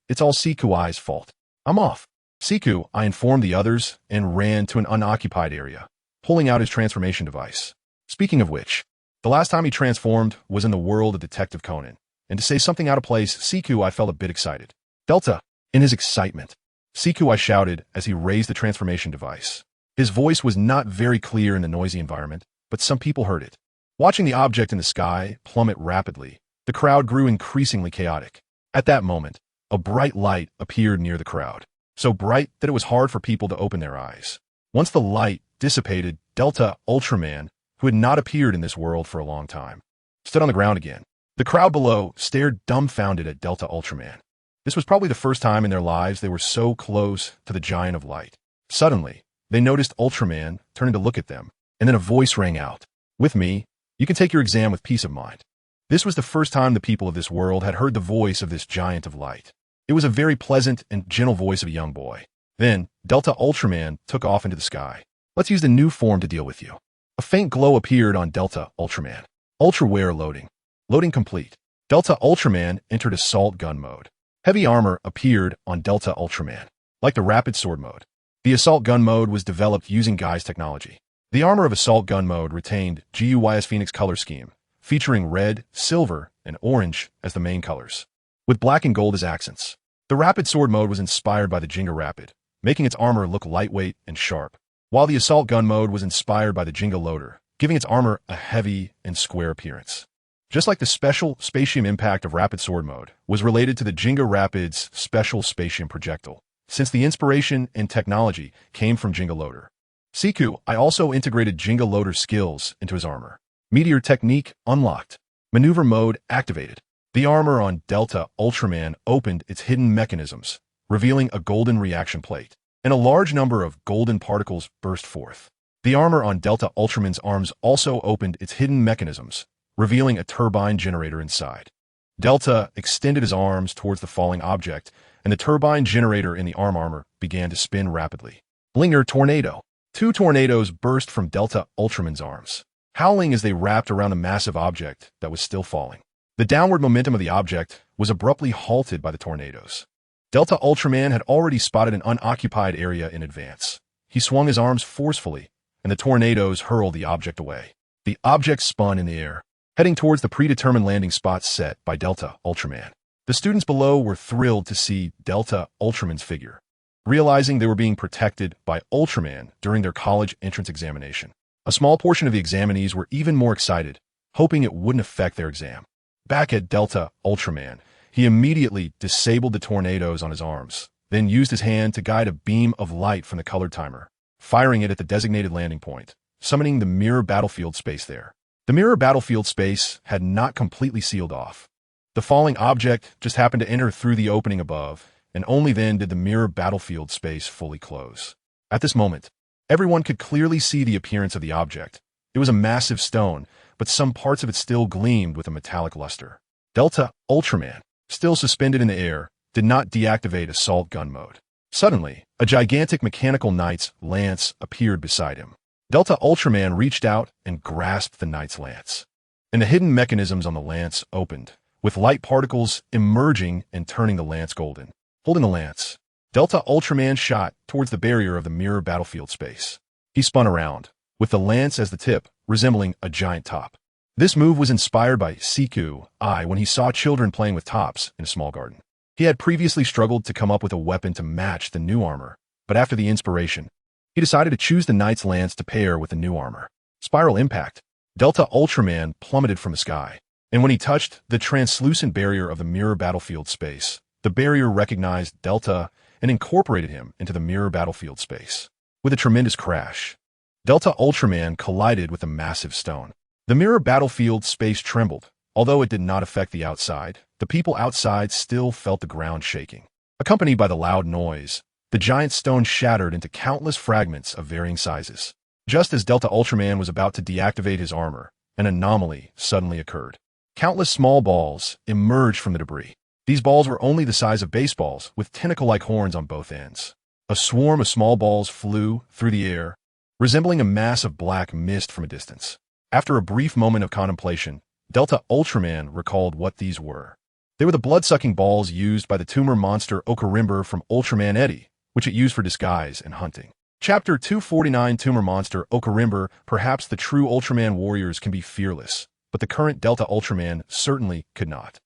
It's all Siku-I's fault. I'm off. Siku-I informed the others and ran to an unoccupied area, pulling out his transformation device. Speaking of which, the last time he transformed was in the world of Detective Conan, and to say something out of place, Siku-I felt a bit excited. Delta! In his excitement, Siku-I shouted as he raised the transformation device. His voice was not very clear in the noisy environment, but some people heard it. Watching the object in the sky plummet rapidly, the crowd grew increasingly chaotic. At that moment, a bright light appeared near the crowd, so bright that it was hard for people to open their eyes. Once the light dissipated, Delta Ultraman, who had not appeared in this world for a long time, stood on the ground again. The crowd below stared dumbfounded at Delta Ultraman. This was probably the first time in their lives they were so close to the giant of light. Suddenly, they noticed Ultraman turning to look at them, and then a voice rang out. With me, you can take your exam with peace of mind. This was the first time the people of this world had heard the voice of this giant of light. It was a very pleasant and gentle voice of a young boy. Then, Delta Ultraman took off into the sky. Let's use the new form to deal with you. A faint glow appeared on Delta Ultraman. Ultraware loading. Loading complete. Delta Ultraman entered assault gun mode. Heavy armor appeared on Delta Ultraman, like the rapid sword mode. The assault gun mode was developed using Guy's technology. The armor of assault gun mode retained GUI's Phoenix color scheme, featuring red, silver, and orange as the main colors, with black and gold as accents. The rapid sword mode was inspired by the Jenga Rapid, making its armor look lightweight and sharp, while the assault gun mode was inspired by the Jenga Loader, giving its armor a heavy and square appearance. Just like the special spatium impact of rapid sword mode was related to the Jenga Rapid's special spatium projectile, since the inspiration and technology came from Jenga Loader. Siku-I also integrated Jenga Loader skills into his armor. Meteor technique unlocked. Maneuver mode activated. The armor on Delta Ultraman opened its hidden mechanisms, revealing a golden reaction plate, and a large number of golden particles burst forth. The armor on Delta Ultraman's arms also opened its hidden mechanisms, revealing a turbine generator inside. Delta extended his arms towards the falling object, and the turbine generator in the arm armor began to spin rapidly. Blinger Tornado. 2 tornadoes burst from Delta Ultraman's arms, howling as they wrapped around the massive object that was still falling. The downward momentum of the object was abruptly halted by the tornadoes. Delta Ultraman had already spotted an unoccupied area in advance. He swung his arms forcefully, and the tornadoes hurled the object away. The object spun in the air, heading towards the predetermined landing spot set by Delta Ultraman. The students below were thrilled to see Delta Ultraman's figure, realizing they were being protected by Ultraman during their college entrance examination. A small portion of the examinees were even more excited, hoping it wouldn't affect their exam. Back at Delta Ultraman, he immediately disabled the tornadoes on his arms, then used his hand to guide a beam of light from the colored timer, firing it at the designated landing point, summoning the mirror battlefield space there. The mirror battlefield space had not completely sealed off. The falling object just happened to enter through the opening above, and only then did the mirror battlefield space fully close. At this moment, everyone could clearly see the appearance of the object. It was a massive stone, but some parts of it still gleamed with a metallic luster. Delta Ultraman, still suspended in the air, did not deactivate assault gun mode. Suddenly, a gigantic mechanical knight's lance appeared beside him. Delta Ultraman reached out and grasped the knight's lance, and the hidden mechanisms on the lance opened, with light particles emerging and turning the lance golden. Holding the lance, Delta Ultraman shot towards the barrier of the mirror battlefield space. He spun around, with the lance as the tip, resembling a giant top. This move was inspired by Siku-I when he saw children playing with tops in a small garden. He had previously struggled to come up with a weapon to match the new armor, but after the inspiration, he decided to choose the knight's lance to pair with the new armor. Spiral impact. Delta Ultraman plummeted from the sky, and when he touched the translucent barrier of the mirror battlefield space, the barrier recognized Delta and incorporated him into the mirror battlefield space. With a tremendous crash, Delta Ultraman collided with a massive stone. The mirror battlefield space trembled. Although it did not affect the outside, the people outside still felt the ground shaking. Accompanied by the loud noise, the giant stone shattered into countless fragments of varying sizes. Just as Delta Ultraman was about to deactivate his armor, an anomaly suddenly occurred. Countless small balls emerged from the debris. These balls were only the size of baseballs, with tentacle-like horns on both ends. A swarm of small balls flew through the air, resembling a mass of black mist from a distance. After a brief moment of contemplation, Delta Ultraman recalled what these were. They were the blood-sucking balls used by the tumor monster Okarimber from Ultraman Eddie, which it used for disguise and hunting. Chapter 249 Tumor Monster Okarimber. Perhaps the true Ultraman warriors can be fearless, but the current Delta Ultraman certainly could not.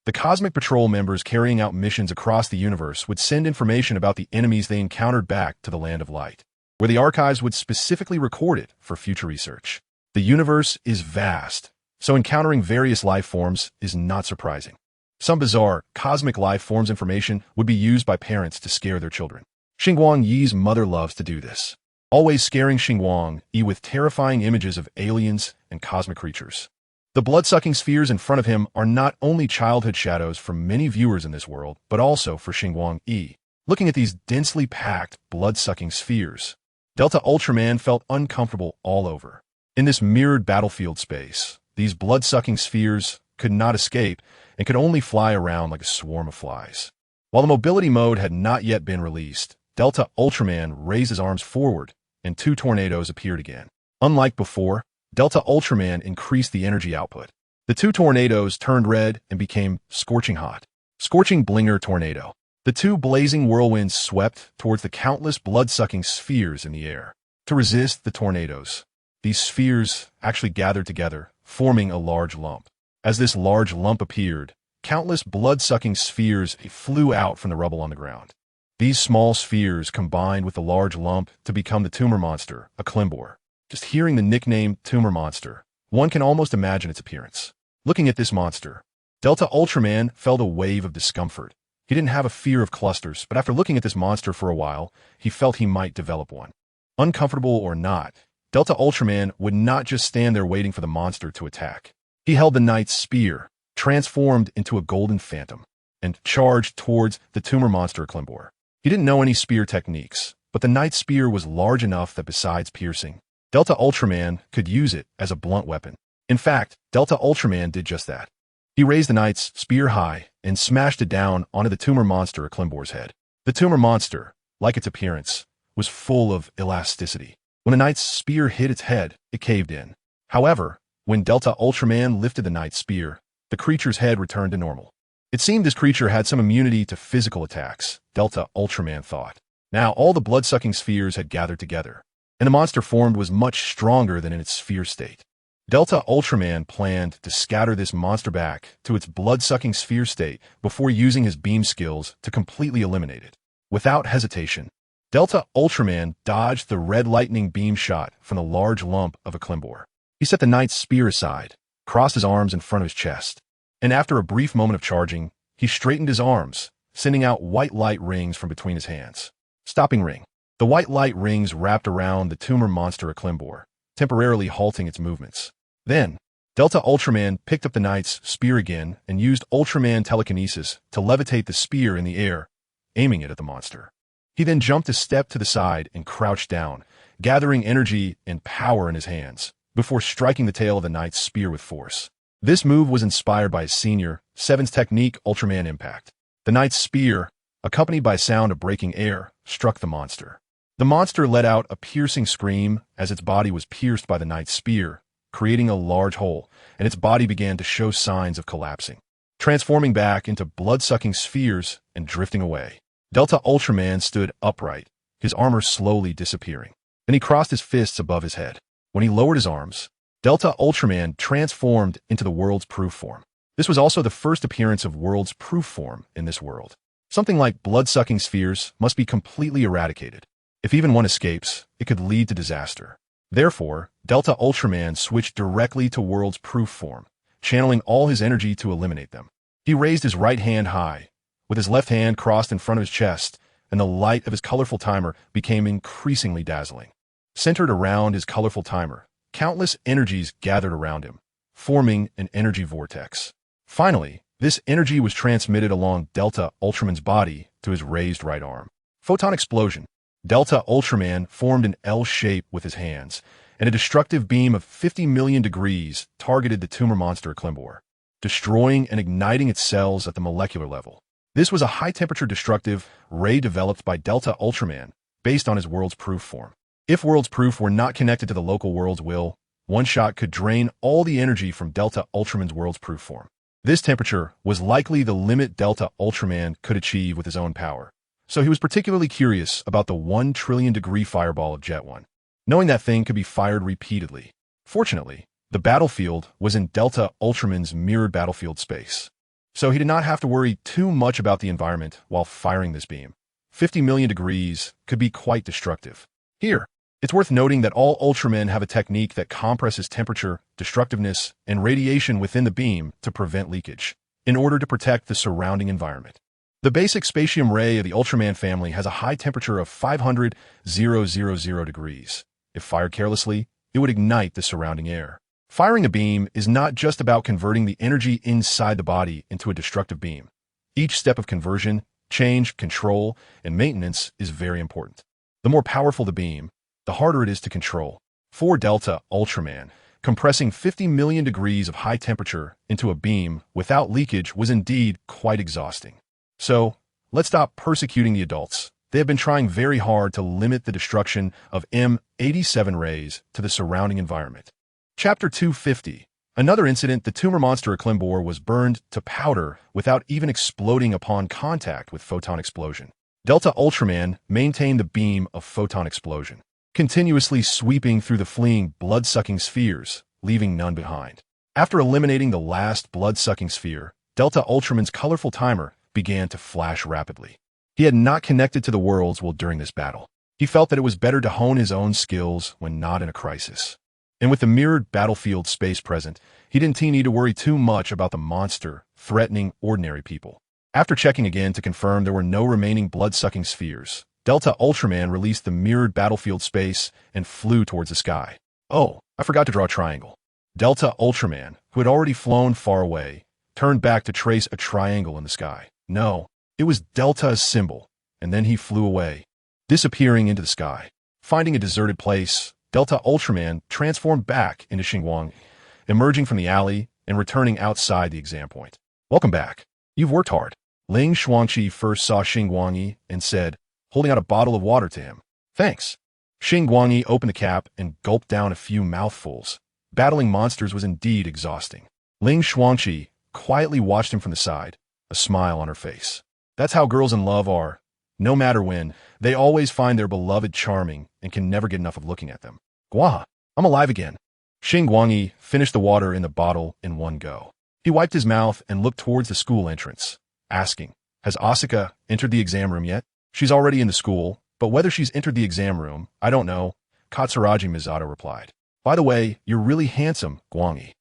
The Cosmic Patrol members carrying out missions across the universe would send information about the enemies they encountered back to the Land of Light, where the archives would specifically record it for future research. The universe is vast, so encountering various life forms is not surprising. Some bizarre, cosmic life forms information would be used by parents to scare their children. Xingguang Yi's mother loves to do this, always scaring Xingguang Yi with terrifying images of aliens and cosmic creatures. The blood-sucking spheres in front of him are not only childhood shadows for many viewers in this world, but also for Xingguang Yi. Looking at these densely packed, blood-sucking spheres, Delta Ultraman felt uncomfortable all over. In this mirrored battlefield space, these blood-sucking spheres could not escape and could only fly around like a swarm of flies. While the mobility mode had not yet been released, Delta Ultraman raised his arms forward, and two tornadoes appeared again. Unlike before, Delta Ultraman increased the energy output. The two tornadoes turned red and became scorching hot. Scorching Blinger Tornado. The two blazing whirlwinds swept towards the countless blood-sucking spheres in the air. To resist the tornadoes, these spheres actually gathered together, forming a large lump. As this large lump appeared, countless blood-sucking spheres flew out from the rubble on the ground. These small spheres combined with the large lump to become the tumor monster, a Klimbor. Just hearing the nickname Tumor Monster, one can almost imagine its appearance. Looking at this monster, Delta Ultraman felt a wave of discomfort. He didn't have a fear of clusters, but after looking at this monster for a while, he felt he might develop one. Uncomfortable or not, Delta Ultraman would not just stand there waiting for the monster to attack. He held the knight's spear, transformed into a golden phantom, and charged towards the tumor monster Klimbor. He didn't know any spear techniques, but the knight's spear was large enough that besides piercing, Delta Ultraman could use it as a blunt weapon. In fact, Delta Ultraman did just that. He raised the knight's spear high and smashed it down onto the tumor monster Klimbor's head. The tumor monster, like its appearance, was full of elasticity. When the knight's spear hit its head, it caved in. However, when Delta Ultraman lifted the knight's spear, the creature's head returned to normal. It seemed this creature had some immunity to physical attacks, Delta Ultraman thought. Now all the blood-sucking spheres had gathered together, and the monster formed was much stronger than in its sphere state. Delta Ultraman planned to scatter this monster back to its blood-sucking sphere state before using his beam skills to completely eliminate it. Without hesitation, Delta Ultraman dodged the red lightning beam shot from the large lump of a Klimbor. He set the knight's spear aside, crossed his arms in front of his chest, and after a brief moment of charging, he straightened his arms, sending out white light rings from between his hands. Stopping ring. The white light rings wrapped around the tumor monster Klimbor, temporarily halting its movements. Then, Delta Ultraman picked up the knight's spear again and used Ultraman telekinesis to levitate the spear in the air, aiming it at the monster. He then jumped a step to the side and crouched down, gathering energy and power in his hands, before striking the tail of the knight's spear with force. This move was inspired by his senior, Seven's technique Ultraman Impact. The knight's spear, accompanied by sound of breaking air, struck the monster. The monster let out a piercing scream as its body was pierced by the knight's spear, creating a large hole, and its body began to show signs of collapsing, transforming back into blood-sucking spheres and drifting away. Delta Ultraman stood upright, his armor slowly disappearing. Then he crossed his fists above his head. When he lowered his arms, Delta Ultraman transformed into the world's proof form. This was also the first appearance of world's proof form in this world. Something like blood-sucking spheres must be completely eradicated. If even one escapes, it could lead to disaster. Therefore, Delta Ultraman switched directly to world's proof form, channeling all his energy to eliminate them. He raised his right hand high, with his left hand crossed in front of his chest, and the light of his colorful timer became increasingly dazzling. centered around his colorful timer. Countless energies gathered around him, forming an energy vortex. Finally, this energy was transmitted along Delta Ultraman's body to his raised right arm. Photon explosion. Delta Ultraman formed an L shape with his hands, and a destructive beam of 50 million degrees targeted the tumor monster Xingguang, destroying and igniting its cells at the molecular level. This was a high-temperature destructive ray developed by Delta Ultraman, based on his world's proof form. If world's proof were not connected to the local world's will, one shot could drain all the energy from Delta Ultraman's world's proof form. This temperature was likely the limit Delta Ultraman could achieve with his own power, so he was particularly curious about the 1 trillion degree fireball of Jet 1, knowing that thing could be fired repeatedly. Fortunately, the battlefield was in Delta Ultraman's mirrored battlefield space, so he did not have to worry too much about the environment while firing this beam. 50 million degrees could be quite destructive. Here, it's worth noting that all Ultramen have a technique that compresses temperature, destructiveness, and radiation within the beam to prevent leakage, in order to protect the surrounding environment. The basic spatium ray of the Ultraman family has a high temperature of 500,000 degrees. If fired carelessly, it would ignite the surrounding air. Firing a beam is not just about converting the energy inside the body into a destructive beam. Each step of conversion, change, control, and maintenance is very important. The more powerful the beam, the harder it is to control. For Delta Ultraman, compressing 50 million degrees of high temperature into a beam without leakage was indeed quite exhausting. So, let's stop persecuting the adults. They have been trying very hard to limit the destruction of M87 rays to the surrounding environment. Chapter 250. Another incident, the tumor monster Xingguang was burned to powder without even exploding upon contact with photon explosion. Delta Ultraman maintained the beam of photon explosion, continuously sweeping through the fleeing blood-sucking spheres, leaving none behind. After eliminating the last blood-sucking sphere, Delta Ultraman's colorful timer began to flash rapidly. He had not connected to the world's will during this battle. He felt that it was better to hone his own skills when not in a crisis. And with the mirrored battlefield space present, he didn't need to worry too much about the monster threatening ordinary people. After checking again to confirm there were no remaining blood-sucking spheres, Delta Ultraman released the mirrored battlefield space and flew towards the sky. Oh, I forgot to draw a triangle. Delta Ultraman, who had already flown far away, turned back to trace a triangle in the sky. No, it was Delta's symbol, and then he flew away, disappearing into the sky. Finding a deserted place, Delta Ultraman transformed back into Xingguang, emerging from the alley and returning outside the exam point. Welcome back. You've worked hard. Ling Xuangqi first saw Xingguang and said, holding out a bottle of water to him. Thanks. Xingguang opened the cap and gulped down a few mouthfuls. Battling monsters was indeed exhausting. Ling Xuangqi quietly watched him from the side, a smile on her face. That's how girls in love are. No matter when, they always find their beloved charming and can never get enough of looking at them. Gua, I'm alive again. Xingguang finished the water in the bottle in one go. He wiped his mouth and looked towards the school entrance, asking, has Asuka entered the exam room yet? She's already in the school, but whether she's entered the exam room, I don't know, Katsuragi Misato replied. By the way, you're really handsome, Guangi.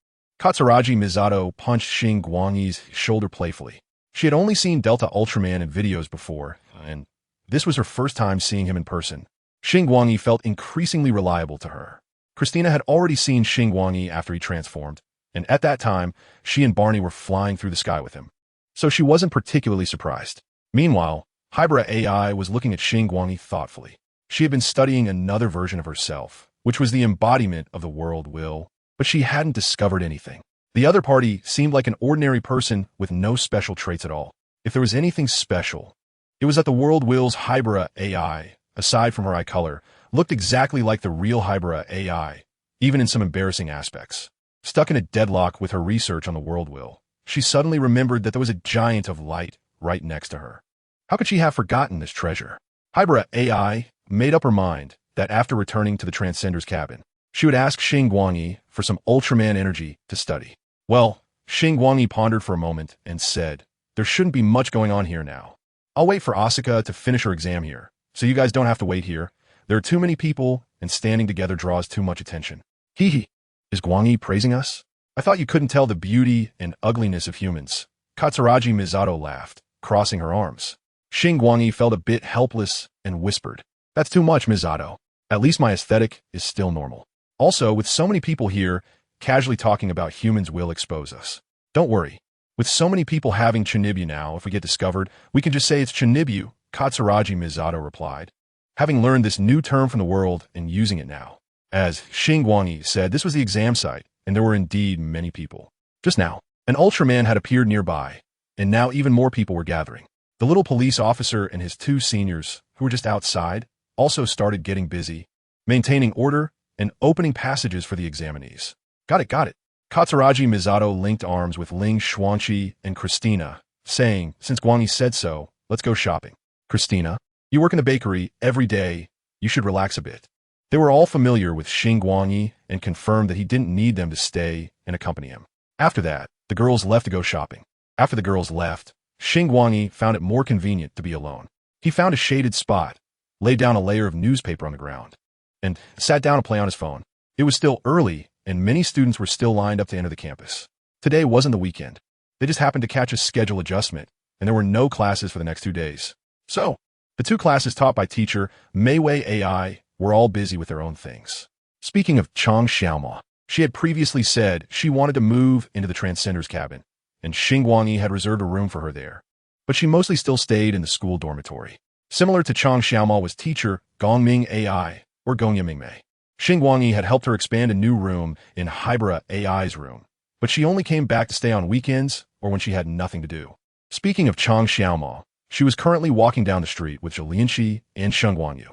Katsuragi Misato punched Xingguang's shoulder playfully. She had only seen Delta Ultraman in videos before, and this was her first time seeing him in person. Xingguang felt increasingly reliable to her. Christina had already seen Xingguang after he transformed, and at that time, she and Barney were flying through the sky with him. So she wasn't particularly surprised. Meanwhile, Hybrid AI was looking at Xingguang thoughtfully. She had been studying another version of herself, which was the embodiment of the world will, but she hadn't discovered anything. The other party seemed like an ordinary person with no special traits at all. If there was anything special, it was that the world will's Hybrid AI, aside from her eye color, looked exactly like the real Hybrid AI, even in some embarrassing aspects. Stuck in a deadlock with her research on the world will, she suddenly remembered that there was a giant of light right next to her. How could she have forgotten this treasure? Hybrid AI made up her mind that after returning to the Transcender's cabin, she would ask Xingguang for some Ultraman energy to study. Well, Xingguang pondered for a moment and said, there shouldn't be much going on here now. I'll wait for Asuka to finish her exam here, so you guys don't have to wait here. There are too many people, and standing together draws too much attention. Hee hee. Is Guangi praising us? I thought you couldn't tell the beauty and ugliness of humans. Katsuragi Misato laughed, crossing her arms. Xingguang felt a bit helpless and whispered, that's too much, Misato. At least my aesthetic is still normal. Also, with so many people here, casually talking about humans will expose us. Don't worry. With so many people having Chinibu now, if we get discovered, we can just say it's Chinibu, Katsuragi Misato replied, having learned this new term from the world and using it now. As Xingguang said, this was the exam site, and there were indeed many people. Just now, an Ultraman had appeared nearby, and now even more people were gathering. The little police officer and his two seniors, who were just outside, also started getting busy, maintaining order and opening passages for the examinees. Got it. Katsuragi Misato linked arms with Ling Xuanqi and Christina, saying, since Guanyi said so, let's go shopping. Christina, you work in the bakery every day. You should relax a bit. They were all familiar with Xingguang and confirmed that he didn't need them to stay and accompany him. After that, the girls left to go shopping. After the girls left, Xingguang found it more convenient to be alone. He found a shaded spot, laid down a layer of newspaper on the ground, and sat down to play on his phone. It was still early, and many students were still lined up to enter the campus. Today wasn't the weekend. They just happened to catch a schedule adjustment, and there were no classes for the next 2 days. So, the 2 classes taught by teacher Meiwei AI were all busy with their own things. Speaking of Chang Xiaoma, she had previously said she wanted to move into the Transcender's cabin, and Xingguang had reserved a room for her there. But she mostly still stayed in the school dormitory. Similar to Chang Xiaoma was teacher Gongming AI, or Gongyamingmei. Xingguang had helped her expand a new room in Hybera AI's room, but she only came back to stay on weekends or when she had nothing to do. Speaking of Chang Xiaoma, she was currently walking down the street with Zhilianqi and Xingguang.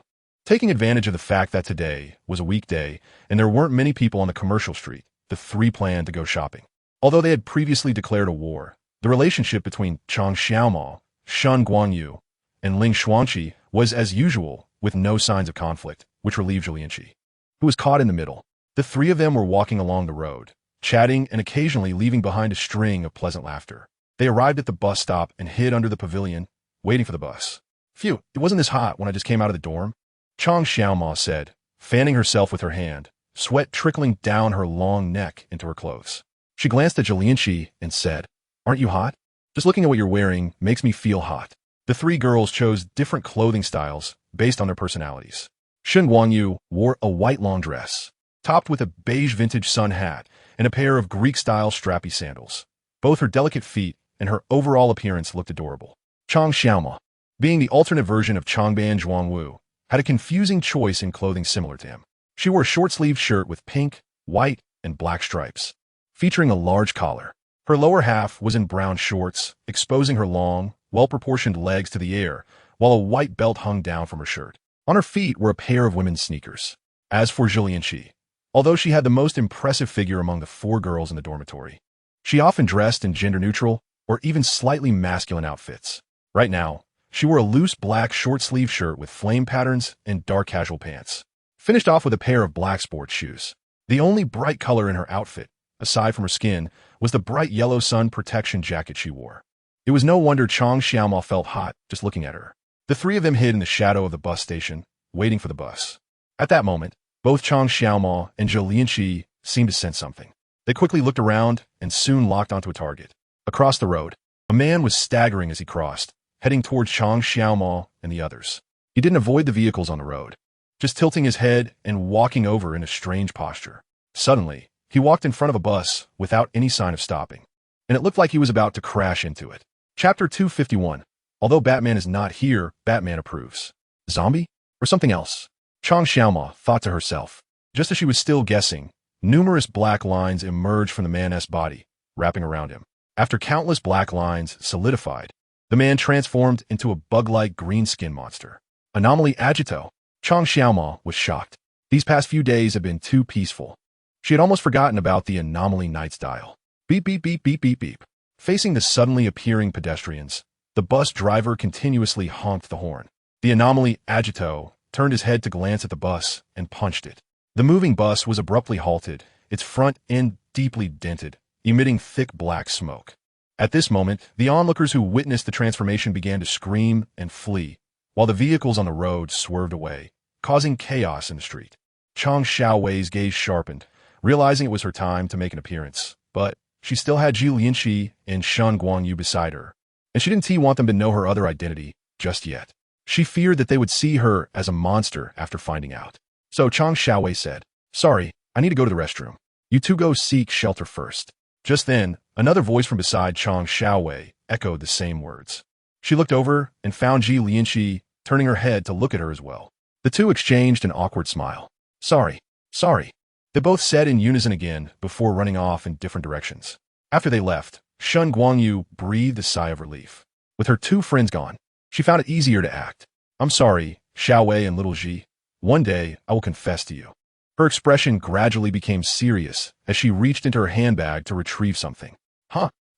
Taking advantage of the fact that today was a weekday and there weren't many people on the commercial street, the 3 planned to go shopping. Although they had previously declared a war, the relationship between Chang Xiaoma, Xingguang, and Ling Xuanqi was as usual, with no signs of conflict, which relieved Zhilianqi, who was caught in the middle. The 3 of them were walking along the road, chatting and occasionally leaving behind a string of pleasant laughter. They arrived at the bus stop and hid under the pavilion, waiting for the bus. Phew, it wasn't this hot when I just came out of the dorm, Chang Xiaoma said, fanning herself with her hand, sweat trickling down her long neck into her clothes. She glanced at Zhilianqi and said, aren't you hot? Just looking at what you're wearing makes me feel hot. The 3 girls chose different clothing styles based on their personalities. Xingguang wore a white long dress, topped with a beige vintage sun hat and a pair of Greek-style strappy sandals. Both her delicate feet and her overall appearance looked adorable. Chang Xiaoma, being the alternate version of Changban Zhuangwu, had a confusing choice in clothing similar to him. She wore a short-sleeved shirt with pink, white, and black stripes, featuring a large collar. Her lower half was in brown shorts, exposing her long, well-proportioned legs to the air, while a white belt hung down from her shirt. On her feet were a pair of women's sneakers. As for Zhilianqi, although she had the most impressive figure among the 4 girls in the dormitory, she often dressed in gender-neutral or even slightly masculine outfits. Right now, she wore a loose black short-sleeve shirt with flame patterns and dark casual pants, finished off with a pair of black sports shoes. The only bright color in her outfit, aside from her skin, was the bright yellow sun protection jacket she wore. It was no wonder Chang Xiaoma felt hot just looking at her. The 3 of them hid in the shadow of the bus station, waiting for the bus. At that moment, both Chang Xiaoma and Zhilianqi seemed to sense something. They quickly looked around and soon locked onto a target. Across the road, a man was staggering as he crossed, heading towards Chang Xiaoma and the others. He didn't avoid the vehicles on the road, just tilting his head and walking over in a strange posture. Suddenly, he walked in front of a bus without any sign of stopping, and it looked like he was about to crash into it. Chapter 251. Although Batman is not here, Batman approves. Zombie? Or something else? Chang Xiaoma thought to herself. Just as she was still guessing, numerous black lines emerged from the man's body, wrapping around him. After countless black lines solidified, the man transformed into a bug-like green skin monster. Anomaly Agito. Chang Xiaoma was shocked. These past few days had been too peaceful. She had almost forgotten about the anomaly night's dial. Beep, beep, beep, beep, beep, beep. Facing the suddenly appearing pedestrians, the bus driver continuously honked the horn. The anomaly Agito turned his head to glance at the bus and punched it. The moving bus was abruptly halted, its front end deeply dented, emitting thick black smoke. At this moment, the onlookers who witnessed the transformation began to scream and flee, while the vehicles on the road swerved away, causing chaos in the street. Chang Xiaowei's gaze sharpened, realizing it was her time to make an appearance, but she still had Zhilianqi and Xingguang beside her, and she didn't want them to know her other identity just yet. She feared that they would see her as a monster after finding out. So Chang Xiaowei said, "Sorry, I need to go to the restroom. You two go seek shelter first." Just then, another voice from beside Chang Xiaowei echoed the same words. She looked over and found Ji Lianqi turning her head to look at her as well. The two exchanged an awkward smile. "Sorry, sorry," they both said in unison again before running off in different directions. After they left, Shen Guangyu breathed a sigh of relief. With her two friends gone, she found it easier to act. "I'm sorry, Xiaowei and little Ji. One day, I will confess to you." Her expression gradually became serious as she reached into her handbag to retrieve something.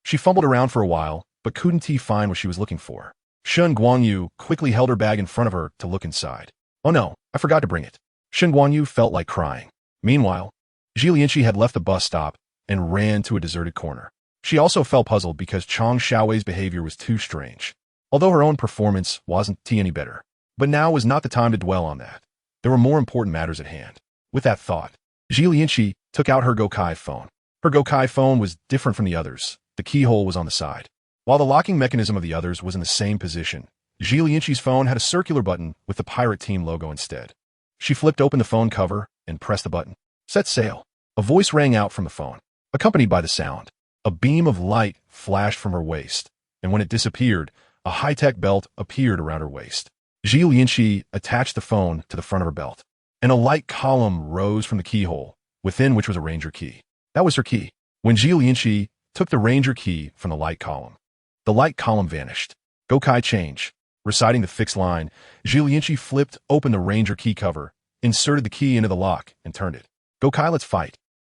She fumbled around for a while, but couldn't find what she was looking for. Shen Guangyu quickly held her bag in front of her to look inside. "Oh no, I forgot to bring it." Shen Guangyu felt like crying. Meanwhile, Ji Lianqi had left the bus stop and ran to a deserted corner. She also felt puzzled because Chang Xiaowei's behavior was too strange, although her own performance wasn't any better. But now was not the time to dwell on that. There were more important matters at hand. With that thought, Ji Lianqi took out her Gokai phone. Her Gokai phone was different from the others. The keyhole was on the side, while the locking mechanism of the others was in the same position. Ji Lianqi's phone had a circular button with the Pirate Team logo instead. She flipped open the phone cover and pressed the button. "Set sail." A voice rang out from the phone, accompanied by the sound. A beam of light flashed from her waist, and when it disappeared, a high-tech belt appeared around her waist. Ji Lianqi attached the phone to the front of her belt, and a light column rose from the keyhole, within which was a ranger key. That was her key. When Ji Lianqi took the ranger key from the light column, the light column vanished. "Gokai change." Reciting the fixed line, Ji Lianqi flipped open the ranger key cover, inserted the key into the lock, and turned it. "Gokai, let's fight."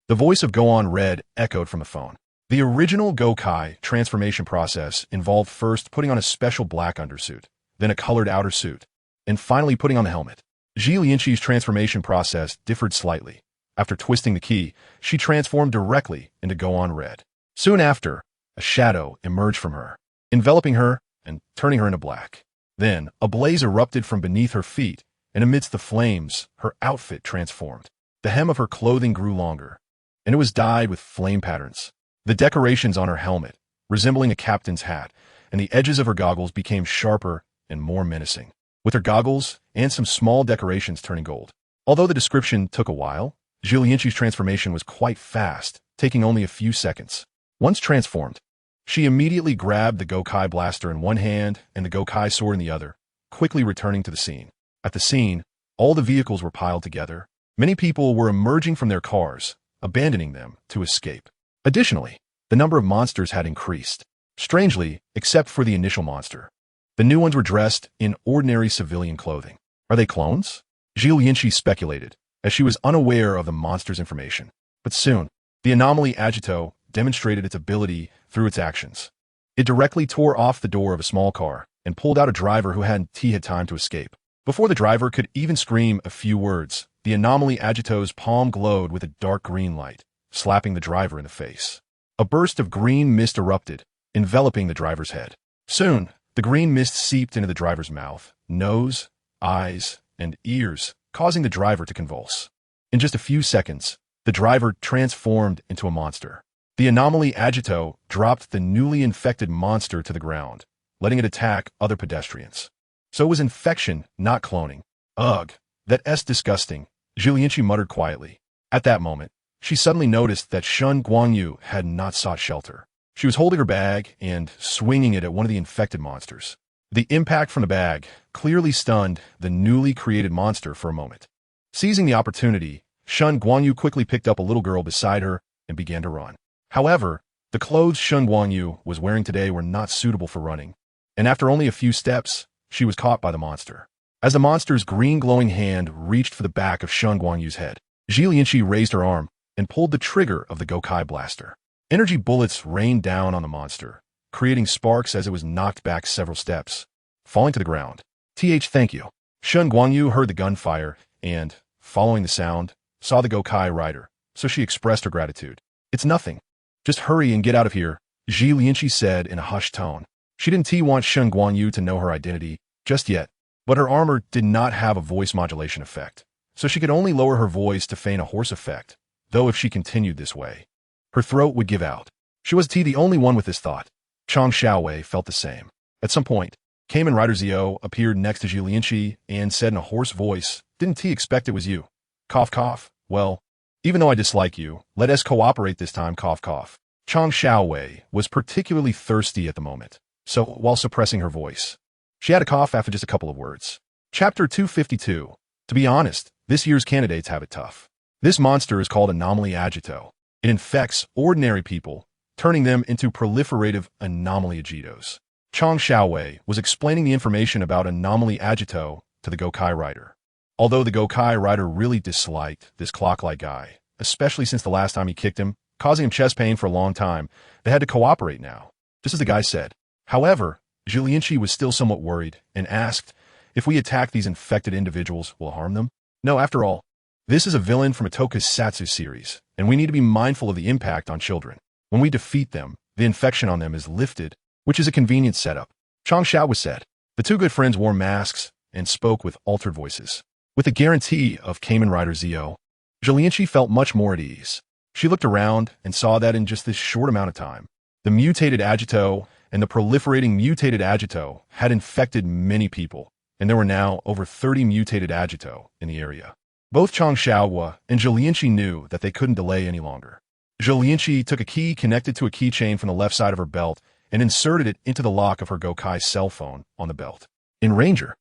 The voice of Go-On Red echoed from the phone. The original Gokai transformation process involved first putting on a special black undersuit, then a colored outer suit, and finally putting on the helmet. Ji Lianqi's transformation process differed slightly. After twisting the key, she transformed directly into Go-On Red. Soon after, a shadow emerged from her, enveloping her and turning her into black. Then, a blaze erupted from beneath her feet, and amidst the flames, her outfit transformed. The hem of her clothing grew longer, and it was dyed with flame patterns. The decorations on her helmet, resembling a captain's hat, and the edges of her goggles became sharper and more menacing, with her goggles and some small decorations turning gold. Although the description took a while, Ji Lianqi's transformation was quite fast, taking only a few seconds. Once transformed, she immediately grabbed the Gokai blaster in one hand and the Gokai sword in the other, quickly returning to the scene. At the scene, all the vehicles were piled together. Many people were emerging from their cars, abandoning them to escape. Additionally, the number of monsters had increased. Strangely, except for the initial monster. The new ones were dressed in ordinary civilian clothing. Are they clones? Ji Lianqi speculated, as she was unaware of the monster's information. But soon, the anomaly Agito demonstrated its ability through its actions. It directly tore off the door of a small car and pulled out a driver who hadn't had time to escape. Before the driver could even scream a few words, the anomaly Agito's palm glowed with a dark green light, slapping the driver in the face. A burst of green mist erupted, enveloping the driver's head. Soon, the green mist seeped into the driver's mouth, nose, eyes, and ears, causing the driver to convulse. In just a few seconds, the driver transformed into a monster. The anomaly Agito dropped the newly infected monster to the ground, letting it attack other pedestrians. So it was infection, not cloning. Ugh, that's disgusting, Ji Lianqi muttered quietly. At that moment, she suddenly noticed that Shen Guangyu had not sought shelter. She was holding her bag and swinging it at one of the infected monsters. The impact from the bag clearly stunned the newly created monster for a moment. Seizing the opportunity, Shen Guangyu quickly picked up a little girl beside her and began to run. However, the clothes Shen Guangyu was wearing today were not suitable for running, and after only a few steps, she was caught by the monster. As the monster's green glowing hand reached for the back of Shen Guangyu's head, Ji Lianqi raised her arm and pulled the trigger of the Gokai blaster. Energy bullets rained down on the monster, creating sparks as it was knocked back several steps, falling to the ground. Thank you. Shen Guangyu heard the gunfire and, following the sound, saw the Gokai rider, so she expressed her gratitude. It's nothing. Just hurry and get out of here, Ji Lianqi said in a hushed tone. She didn't want Shen Guangyu to know her identity just yet, but her armor did not have a voice modulation effect, so she could only lower her voice to feign a hoarse effect, though if she continued this way, her throat would give out. She was the only one with this thought. Chang Xiaowei felt the same. At some point, Kamen Rider Zio appeared next to Ji Lianqi and said in a hoarse voice, "Didn't expect it was you?" Cough cough. Well, even though I dislike you, let us cooperate this time, cough cough. Chang Xiaowei was particularly thirsty at the moment, so while suppressing her voice, she had a cough after just a couple of words. Chapter 252. To be honest, this year's candidates have it tough. This monster is called Anomaly Agito. It infects ordinary people, turning them into proliferative Anomaly Agitos. Chang Xiaowei was explaining the information about Anomaly Agito to the Gokai rider. Although the Gokai rider really disliked this clock-like guy, especially since the last time he kicked him, causing him chest pain for a long time, they had to cooperate now, just as the guy said. However, Zhilianqi was still somewhat worried and asked, if we attack these infected individuals, will it harm them? No, after all, this is a villain from a tokusatsu series, and we need to be mindful of the impact on children. When we defeat them, the infection on them is lifted, which is a convenient setup. Chang Xiao said. The two good friends wore masks and spoke with altered voices. With the guarantee of Kamen Rider Zio, Zhilianqi felt much more at ease. She looked around and saw that in just this short amount of time, the mutated Agito and the proliferating mutated Agito had infected many people, and there were now over 30 mutated Agito in the area. Both Chang Xiaohua and Zhilianqi knew that they couldn't delay any longer. Zhilianqi took a key connected to a keychain from the left side of her belt and inserted it into the lock of her Gokai cell phone on the belt. In Ranger,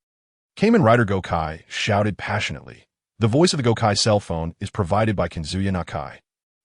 Kamen Rider Gokai shouted passionately. The voice of the Gokai cell phone is provided by Kenzuya Nakai.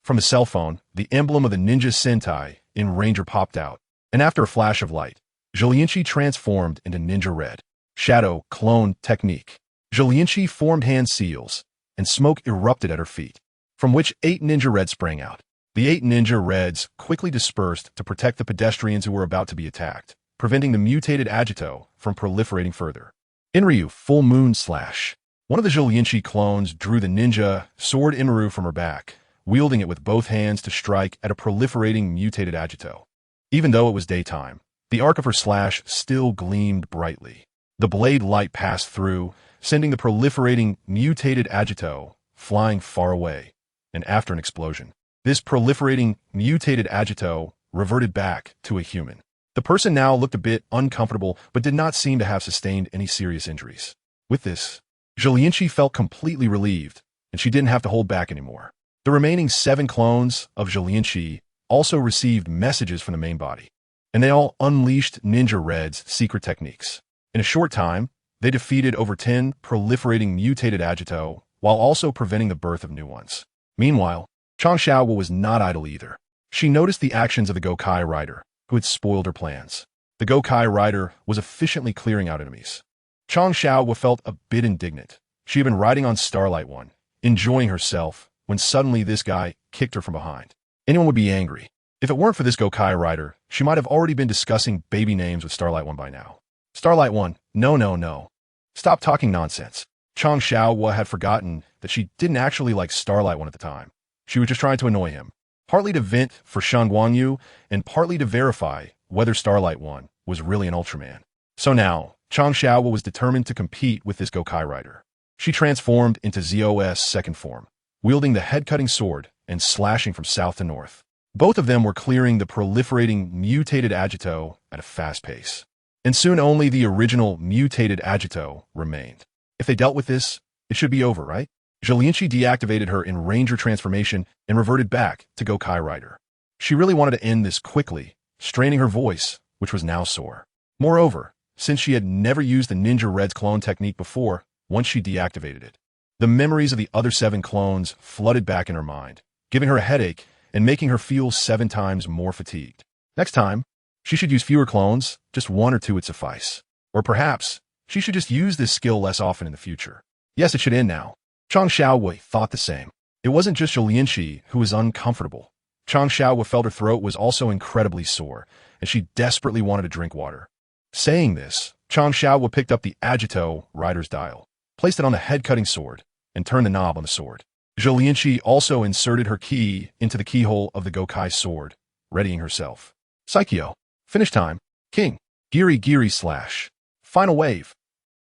From the cell phone, the emblem of the Ninja Sentai in Ranger popped out, and after a flash of light, Zhilianqi transformed into Ninja Red. Shadow Clone Technique. Zhilianqi formed hand seals, and smoke erupted at her feet, from which 8 Ninja Reds sprang out. The 8 Ninja Reds quickly dispersed to protect the pedestrians who were about to be attacked, preventing the mutated Agito from proliferating further. Inryu Full Moon Slash. One of the Zhilianqi clones drew the ninja sword Inryu from her back, wielding it with both hands to strike at a proliferating mutated Agito. Even though it was daytime, the arc of her slash still gleamed brightly. The blade light passed through, sending the proliferating mutated Agito flying far away, and after an explosion, this proliferating mutated Agito reverted back to a human. The person now looked a bit uncomfortable but did not seem to have sustained any serious injuries. With this, Zhilianqi felt completely relieved, and she didn't have to hold back anymore. The remaining 7 clones of Zhilianqi also received messages from the main body, and they all unleashed Ninja Red's secret techniques. In a short time, they defeated over 10 proliferating mutated Agito, while also preventing the birth of new ones. Meanwhile, Chang Xiaohua was not idle either. She noticed the actions of the Gokai rider, who had spoiled her plans. The Gokai rider was efficiently clearing out enemies. Chang Xiaohua felt a bit indignant. She had been riding on Starlight One, enjoying herself, when suddenly this guy kicked her from behind. Anyone would be angry. If it weren't for this Gokai rider, she might have already been discussing baby names with Starlight One by now. Starlight One, no. Stop talking nonsense. Chang Xiaohua had forgotten that she didn't actually like Starlight One at the time. She was just trying to annoy him, partly to vent for Xingguang and partly to verify whether Starlight One was really an Ultraman. So now, Chang Xiaohua was determined to compete with this Gokai rider. She transformed into Zos second form, wielding the head-cutting sword and slashing from south to north. Both of them were clearing the proliferating mutated Agito at a fast pace. And soon only the original mutated Agito remained. If they dealt with this, it should be over, right? Zhilianqi deactivated her in Ranger transformation and reverted back to Gokai Rider. She really wanted to end this quickly, straining her voice, which was now sore. Moreover, since she had never used the Ninja Red's clone technique before, once she deactivated it, the memories of the other 7 clones flooded back in her mind, giving her a headache and making her feel 7 times more fatigued. Next time, she should use fewer clones, just 1 or 2 would suffice. Or perhaps, she should just use this skill less often in the future. Yes, it should end now. Chang Xiaowei thought the same. It wasn't just Zhilianqi who was uncomfortable. Chang Xiaowei felt her throat was also incredibly sore, and she desperately wanted to drink water. Saying this, Chang Xiaowei picked up the Agito rider's dial, placed it on the head-cutting sword, and turned the knob on the sword. Zhilianqi also inserted her key into the keyhole of the Gokai sword, readying herself. Psycho. Finish time. King. Giri slash. Final wave.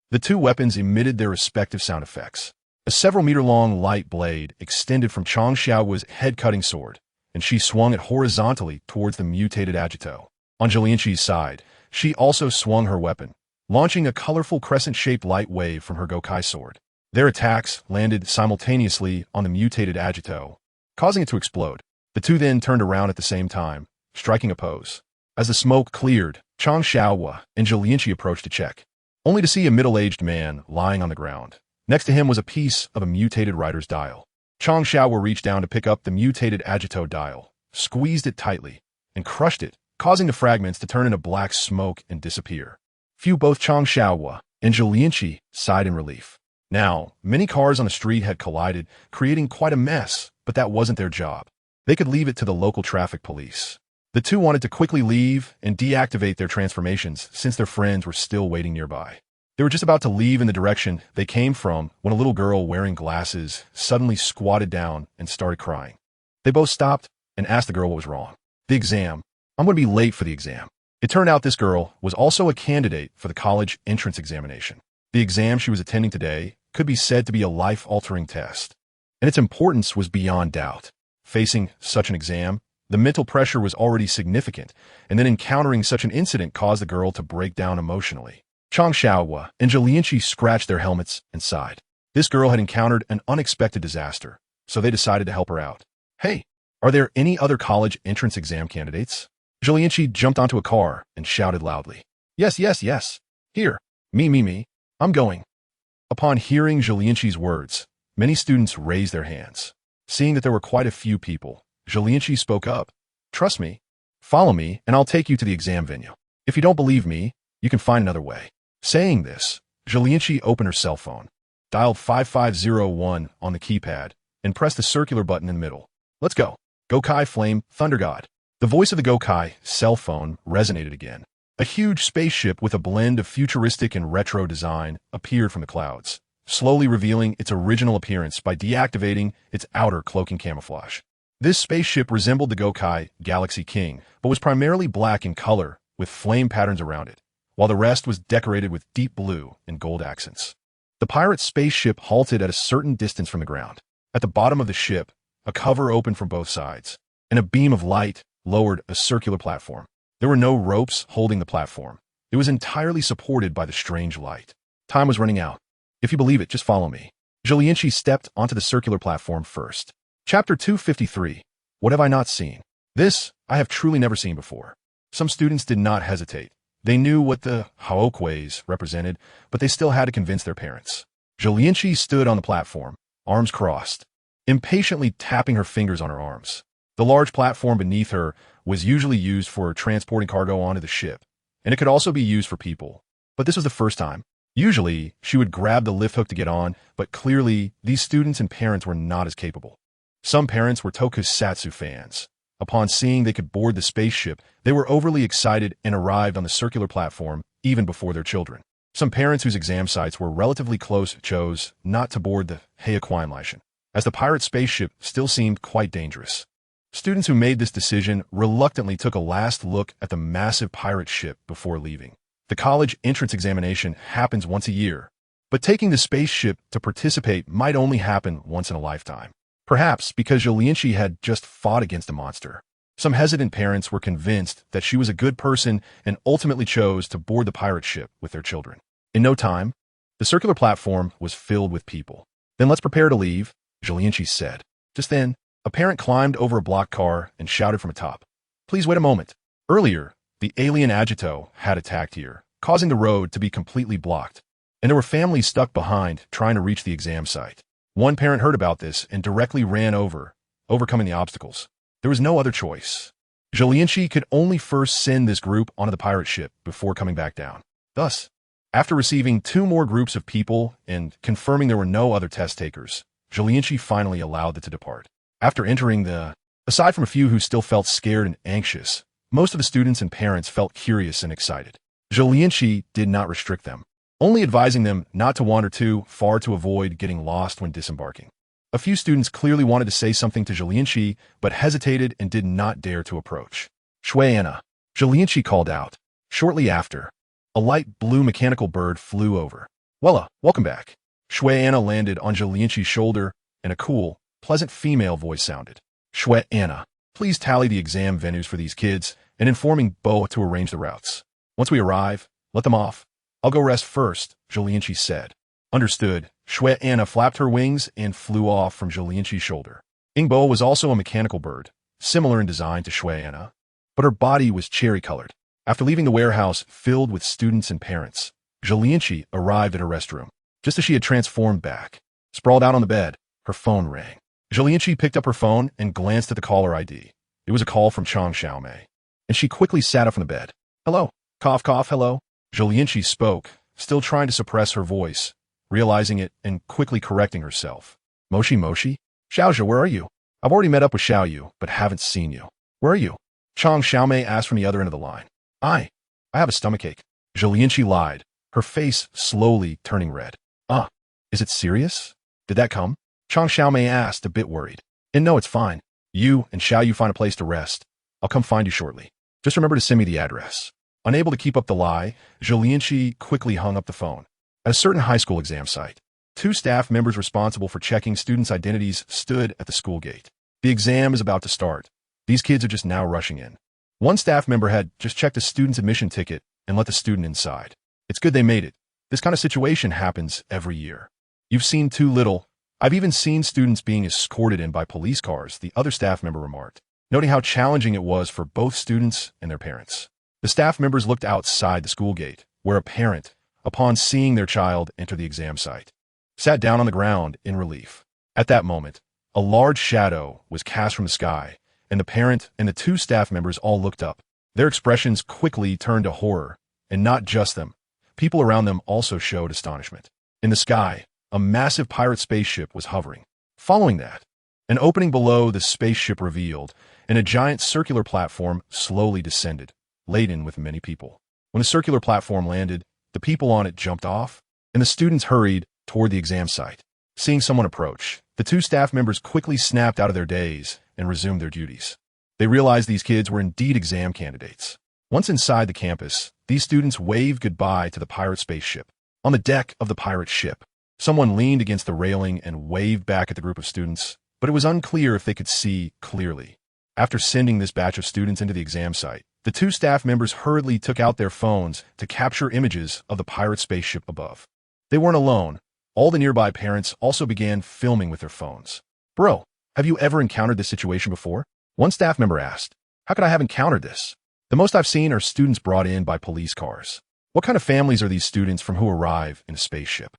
The 2 weapons emitted their respective sound effects. A several-meter-long light blade extended from Chang Xiaowei's head-cutting sword, and she swung it horizontally towards the mutated Agito. On Zhilianqi's side, she also swung her weapon, launching a colorful crescent-shaped light wave from her Gokai sword. Their attacks landed simultaneously on the mutated Agito, causing it to explode. The two then turned around at the same time, striking a pose. As the smoke cleared, Chang Xiaohua and Zhilianqi approached to check, only to see a middle-aged man lying on the ground. Next to him was a piece of a mutated writer's dial. Chang Xiaohua reached down to pick up the mutated Agito dial, squeezed it tightly, and crushed it, causing the fragments to turn into black smoke and disappear. Both Chang Xiaohua and Zhilianqi sighed in relief. Now, many cars on the street had collided, creating quite a mess, but that wasn't their job. They could leave it to the local traffic police. The two wanted to quickly leave and deactivate their transformations since their friends were still waiting nearby. They were just about to leave in the direction they came from when a little girl wearing glasses suddenly squatted down and started crying. They both stopped and asked the girl what was wrong. The exam. I'm going to be late for the exam. It turned out this girl was also a candidate for the college entrance examination. The exam she was attending today could be said to be a life-altering test, and its importance was beyond doubt. Facing such an exam, the mental pressure was already significant, and then encountering such an incident caused the girl to break down emotionally. Chang Xiaohua and Zhilianqi scratched their helmets and sighed. This girl had encountered an unexpected disaster, so they decided to help her out. Hey, are there any other college entrance exam candidates? Zhilianqi jumped onto a car and shouted loudly. Yes. Here. Me. I'm going. Upon hearing Zhilianqi's words, many students raised their hands. Seeing that there were quite a few people, Zhilianqi spoke up. Trust me. Follow me, and I'll take you to the exam venue. If you don't believe me, you can find another way. Saying this, Zhilianqi opened her cell phone, dialed 5501 on the keypad, and pressed the circular button in the middle. Let's go. Gokai Flame Thunder God. The voice of the Gokai cell phone resonated again. A huge spaceship with a blend of futuristic and retro design appeared from the clouds, slowly revealing its original appearance by deactivating its outer cloaking camouflage. This spaceship resembled the Gokai Galaxy King, but was primarily black in color with flame patterns around it, while the rest was decorated with deep blue and gold accents. The pirate spaceship halted at a certain distance from the ground. At the bottom of the ship, a cover opened from both sides, and a beam of light lowered a circular platform. There were no ropes holding the platform. It was entirely supported by the strange light. Time was running out. If you believe it, just follow me. Zhilianqi stepped onto the circular platform first. Chapter 253. What have I not seen? This, I have truly never seen before. Some students did not hesitate. They knew what the Haokways represented, but they still had to convince their parents. Zhilianqi stood on the platform, arms crossed, impatiently tapping her fingers on her arms. The large platform beneath her was usually used for transporting cargo onto the ship, and it could also be used for people. But this was the first time. Usually, she would grab the lift hook to get on, but clearly, these students and parents were not as capable. Some parents were tokusatsu fans. Upon seeing they could board the spaceship, they were overly excited and arrived on the circular platform even before their children. Some parents whose exam sites were relatively close chose not to board the Haokwain, as the pirate spaceship still seemed quite dangerous. Students who made this decision reluctantly took a last look at the massive pirate ship before leaving. The college entrance examination happens once a year, but taking the spaceship to participate might only happen once in a lifetime. Perhaps because Zhilianqi had just fought against a monster. Some hesitant parents were convinced that she was a good person and ultimately chose to board the pirate ship with their children. In no time, the circular platform was filled with people. Then let's prepare to leave, Zhilianqi said. Just then, a parent climbed over a blocked car and shouted from atop. Please wait a moment. Earlier, the alien Agito had attacked here, causing the road to be completely blocked, and there were families stuck behind trying to reach the exam site. One parent heard about this and directly ran over, overcoming the obstacles. There was no other choice. Zhilianqi could only first send this group onto the pirate ship before coming back down. Thus, after receiving 2 more groups of people and confirming there were no other test takers, Zhilianqi finally allowed them to depart. After entering aside from a few who still felt scared and anxious, most of the students and parents felt curious and excited. Zhilianqi did not restrict them, only advising them not to wander too far to avoid getting lost when disembarking. A few students clearly wanted to say something to Zhilianqi, but hesitated and did not dare to approach. Shuiana, Zhilianqi called out. Shortly after, a light blue mechanical bird flew over. Wella, welcome back. Shuiana landed on Zhilianqi's shoulder, and a cool, pleasant female voice sounded. Shuiana, please tally the exam venues for these kids and informing Bo to arrange the routes. Once we arrive, let them off. I'll go rest first, Zhilianqi said. Understood. Shui Anna flapped her wings and flew off from Zhilianqi's shoulder. Ingbo was also a mechanical bird, similar in design to Shui Anna, but her body was cherry-colored. After leaving the warehouse filled with students and parents, Zhilianqi arrived at her restroom. Just as she had transformed back, sprawled out on the bed, her phone rang. Zhilianqi picked up her phone and glanced at the caller ID. It was a call from Chang Xiaomei, and she quickly sat up from the bed. Hello. Cough, cough, hello. Zhilianqi spoke, still trying to suppress her voice, realizing it and quickly correcting herself. Moshi Moshi? Xiaozhe, where are you? I've already met up with Xiaoyu, but haven't seen you. Where are you? Chang Xiaomei asked from the other end of the line. I have a stomachache. Zhilianqi lied, her face slowly turning red. Is it serious? Did that come? Chang Xiaomei asked, a bit worried. And no, it's fine. You and Xiaoyu find a place to rest. I'll come find you shortly. Just remember to send me the address. Unable to keep up the lie, Zhilianqi quickly hung up the phone. At a certain high school exam site, 2 staff members responsible for checking students' identities stood at the school gate. The exam is about to start. These kids are just now rushing in. One staff member had just checked a student's admission ticket and let the student inside. It's good they made it. This kind of situation happens every year. You've seen too little. I've even seen students being escorted in by police cars, the other staff member remarked, noting how challenging it was for both students and their parents. The staff members looked outside the school gate, where a parent, upon seeing their child enter the exam site, sat down on the ground in relief. At that moment, a large shadow was cast from the sky, and the parent and the 2 staff members all looked up. Their expressions quickly turned to horror, and not just them. People around them also showed astonishment. In the sky, a massive pirate spaceship was hovering. Following that, an opening below the spaceship revealed, and a giant circular platform slowly descended, laden with many people. When the circular platform landed, the people on it jumped off, and the students hurried toward the exam site. Seeing someone approach, the 2 staff members quickly snapped out of their daze and resumed their duties. They realized these kids were indeed exam candidates. Once inside the campus, these students waved goodbye to the pirate spaceship. On the deck of the pirate ship, someone leaned against the railing and waved back at the group of students, but it was unclear if they could see clearly. After sending this batch of students into the exam site, the 2 staff members hurriedly took out their phones to capture images of the pirate spaceship above. They weren't alone. All the nearby parents also began filming with their phones. Bro, have you ever encountered this situation before? One staff member asked. How could I have encountered this? The most I've seen are students brought in by police cars. What kind of families are these students from who arrive in a spaceship?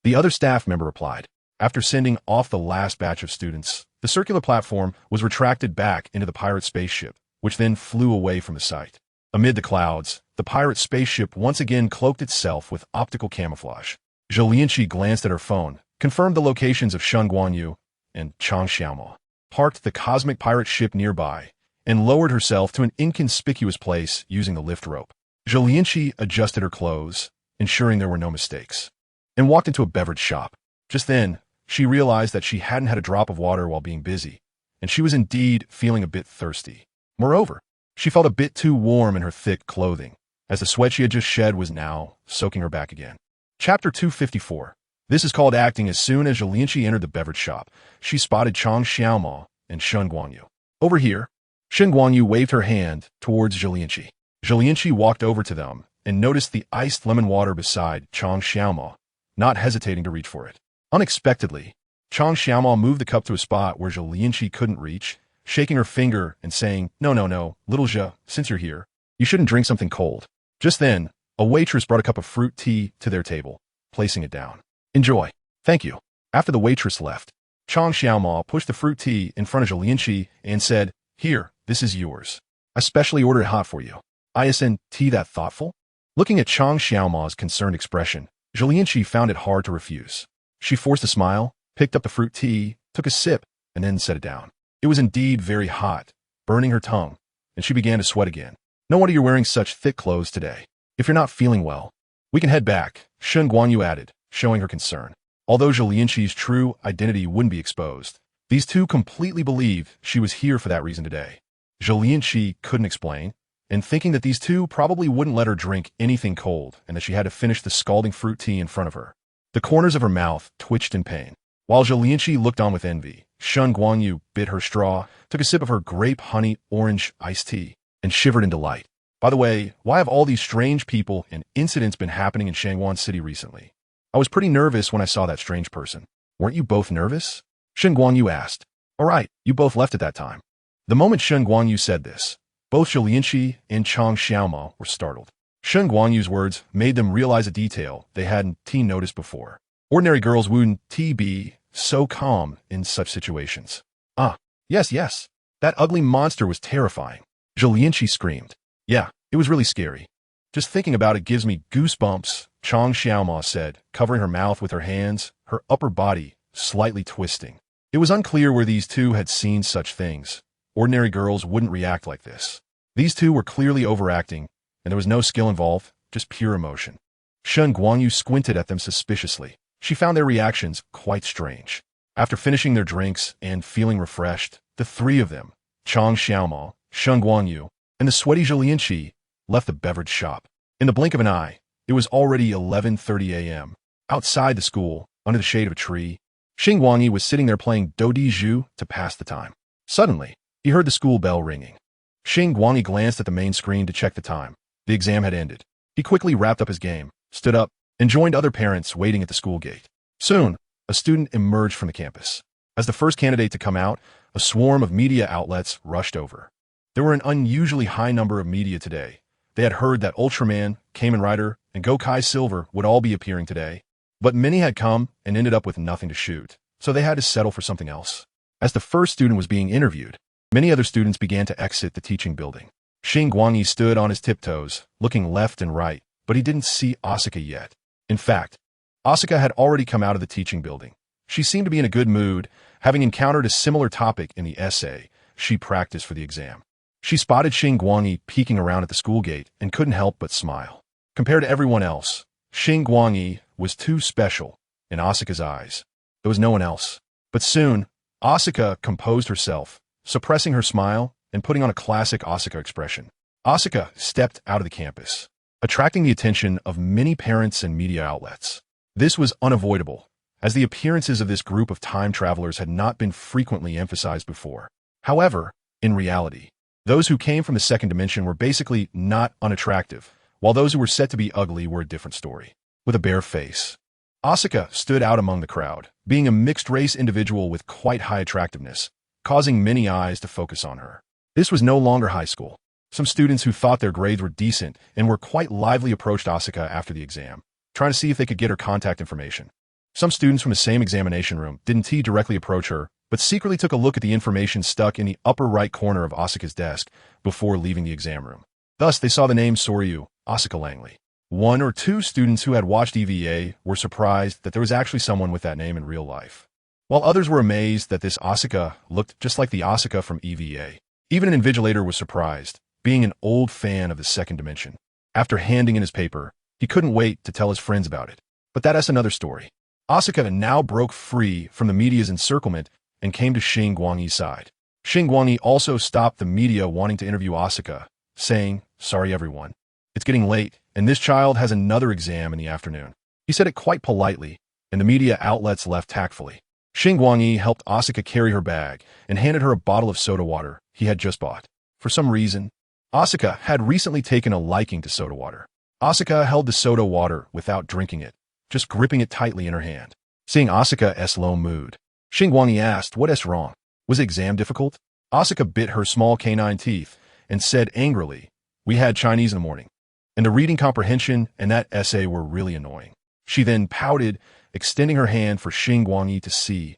The other staff member replied. After sending off the last batch of students, the circular platform was retracted back into the pirate spaceship, which then flew away from the site. Amid the clouds, the pirate spaceship once again cloaked itself with optical camouflage. Zhilianqi glanced at her phone, confirmed the locations of Xingguang and Chang Xiaomei, parked the cosmic pirate ship nearby, and lowered herself to an inconspicuous place using the lift rope. Zhilianqi adjusted her clothes, ensuring there were no mistakes, and walked into a beverage shop. Just then, she realized that she hadn't had a drop of water while being busy, and she was indeed feeling a bit thirsty. Moreover, she felt a bit too warm in her thick clothing, as the sweat she had just shed was now soaking her back again. Chapter 254. This is called acting. As soon as Zhilianqi entered the beverage shop, she spotted Chang Xiaomei and Xingguang. Over here, Xingguang waved her hand towards Zhilianqi. Zhilianqi walked over to them and noticed the iced lemon water beside Chang Xiaomei, not hesitating to reach for it. Unexpectedly, Chang Xiaomei moved the cup to a spot where Zhilianqi couldn't reach, shaking her finger and saying, No, little Zhe, since you're here, you shouldn't drink something cold. Just then, a waitress brought a cup of fruit tea to their table, placing it down. Enjoy. Thank you. After the waitress left, Chang Xiaomei pushed the fruit tea in front of Zhilianqi and said, Here, this is yours. I specially ordered it hot for you. Isn't tea that thoughtful? Looking at Chang Xiaomei's concerned expression, Zhilianqi found it hard to refuse. She forced a smile, picked up the fruit tea, took a sip, and then set it down. It was indeed very hot, burning her tongue, and she began to sweat again. No wonder you're wearing such thick clothes today. If you're not feeling well, we can head back, Xingguang added, showing her concern. Although Zhilianqi's true identity wouldn't be exposed, these 2 completely believed she was here for that reason today. Zhilianqi couldn't explain, and thinking that these 2 probably wouldn't let her drink anything cold and that she had to finish the scalding fruit tea in front of her. The corners of her mouth twitched in pain. While Zhilianqi looked on with envy, Xingguang bit her straw, took a sip of her grape honey orange iced tea, and shivered in delight. By the way, why have all these strange people and incidents been happening in Xingguang City recently? I was pretty nervous when I saw that strange person. Weren't you both nervous? Xingguang Yu asked. All right, you both left at that time. The moment Xingguang Yu said this, both Zhou Lianqi and Chang Xiaoma were startled. Xingguang Yu's words made them realize a detail they hadn't noticed before. Ordinary girls wouldn't be so calm in such situations. Ah, yes. That ugly monster was terrifying. Zhou Lianqi screamed. Yeah, it was really scary. Just thinking about it gives me goosebumps, Chang Xiaoma said, covering her mouth with her hands, her upper body slightly twisting. It was unclear where these two had seen such things. Ordinary girls wouldn't react like this. These two were clearly overacting, and there was no skill involved, just pure emotion. Xingguang Yu squinted at them suspiciously. She found their reactions quite strange. After finishing their drinks and feeling refreshed, the three of them, Chang Xiaoma, Xingguang Yu, and the sweaty Zhou Lianqi, left the beverage shop. In the blink of an eye, it was already 11:30 a.m. Outside the school, under the shade of a tree, Xingguang Yu was sitting there playing do di zhu to pass the time. Suddenly, he heard the school bell ringing. Xingguang Yu glanced at the main screen to check the time. The exam had ended. He quickly wrapped up his game, stood up, and joined other parents waiting at the school gate. Soon, a student emerged from the campus. As the first candidate to come out, a swarm of media outlets rushed over. There were an unusually high number of media today. They had heard that Ultraman, Kamen Rider, and Gokai Silver would all be appearing today. But many had come and ended up with nothing to shoot, so they had to settle for something else. As the first student was being interviewed, many other students began to exit the teaching building. Xingguang Yu stood on his tiptoes, looking left and right, but he didn't see Asuka yet. In fact, Asuka had already come out of the teaching building. She seemed to be in a good mood, having encountered a similar topic in the essay she practiced for the exam. She spotted Xingguang Yu peeking around at the school gate and couldn't help but smile. Compared to everyone else, Xingguang Yu was too special in Asuka's eyes. There was no one else. But soon, Asuka composed herself, suppressing her smile and putting on a classic Asuka expression. Asuka stepped out of the campus, attracting the attention of many parents and media outlets. This was unavoidable, as the appearances of this group of time travelers had not been frequently emphasized before. However, in reality, those who came from the second dimension were basically not unattractive, while those who were said to be ugly were a different story. With a bare face, Asuka stood out among the crowd, being a mixed-race individual with quite high attractiveness, causing many eyes to focus on her. This was no longer high school. Some students who thought their grades were decent and were quite lively approached Asuka after the exam, trying to see if they could get her contact information. Some students from the same examination room didn't directly approach her, but secretly took a look at the information stuck in the upper right corner of Asuka's desk before leaving the exam room. Thus, they saw the name Soryu, Asuka Langley. One or two students who had watched EVA were surprised that there was actually someone with that name in real life, while others were amazed that this Asuka looked just like the Asuka from EVA. Even an invigilator was surprised, being an old fan of the second dimension. After handing in his paper, he couldn't wait to tell his friends about it. But that's another story. Asuka now broke free from the media's encirclement and came to Xingguang Yu's side. Xingguang Yu also stopped the media wanting to interview Asuka, saying, "Sorry everyone. It's getting late, and this child has another exam in the afternoon." He said it quite politely, and the media outlets left tactfully. Xingguang Yu helped Asuka carry her bag and handed her a bottle of soda water he had just bought. For some reason, Asuka had recently taken a liking to soda water. Asuka held the soda water without drinking it, just gripping it tightly in her hand. Seeing Asuka's low mood, Xingguang Yu asked, "What's wrong? Was the exam difficult?" Asuka bit her small canine teeth and said angrily, "We had Chinese in the morning, and the reading comprehension and that essay were really annoying." She then pouted, extending her hand for Xingguang Yu to see.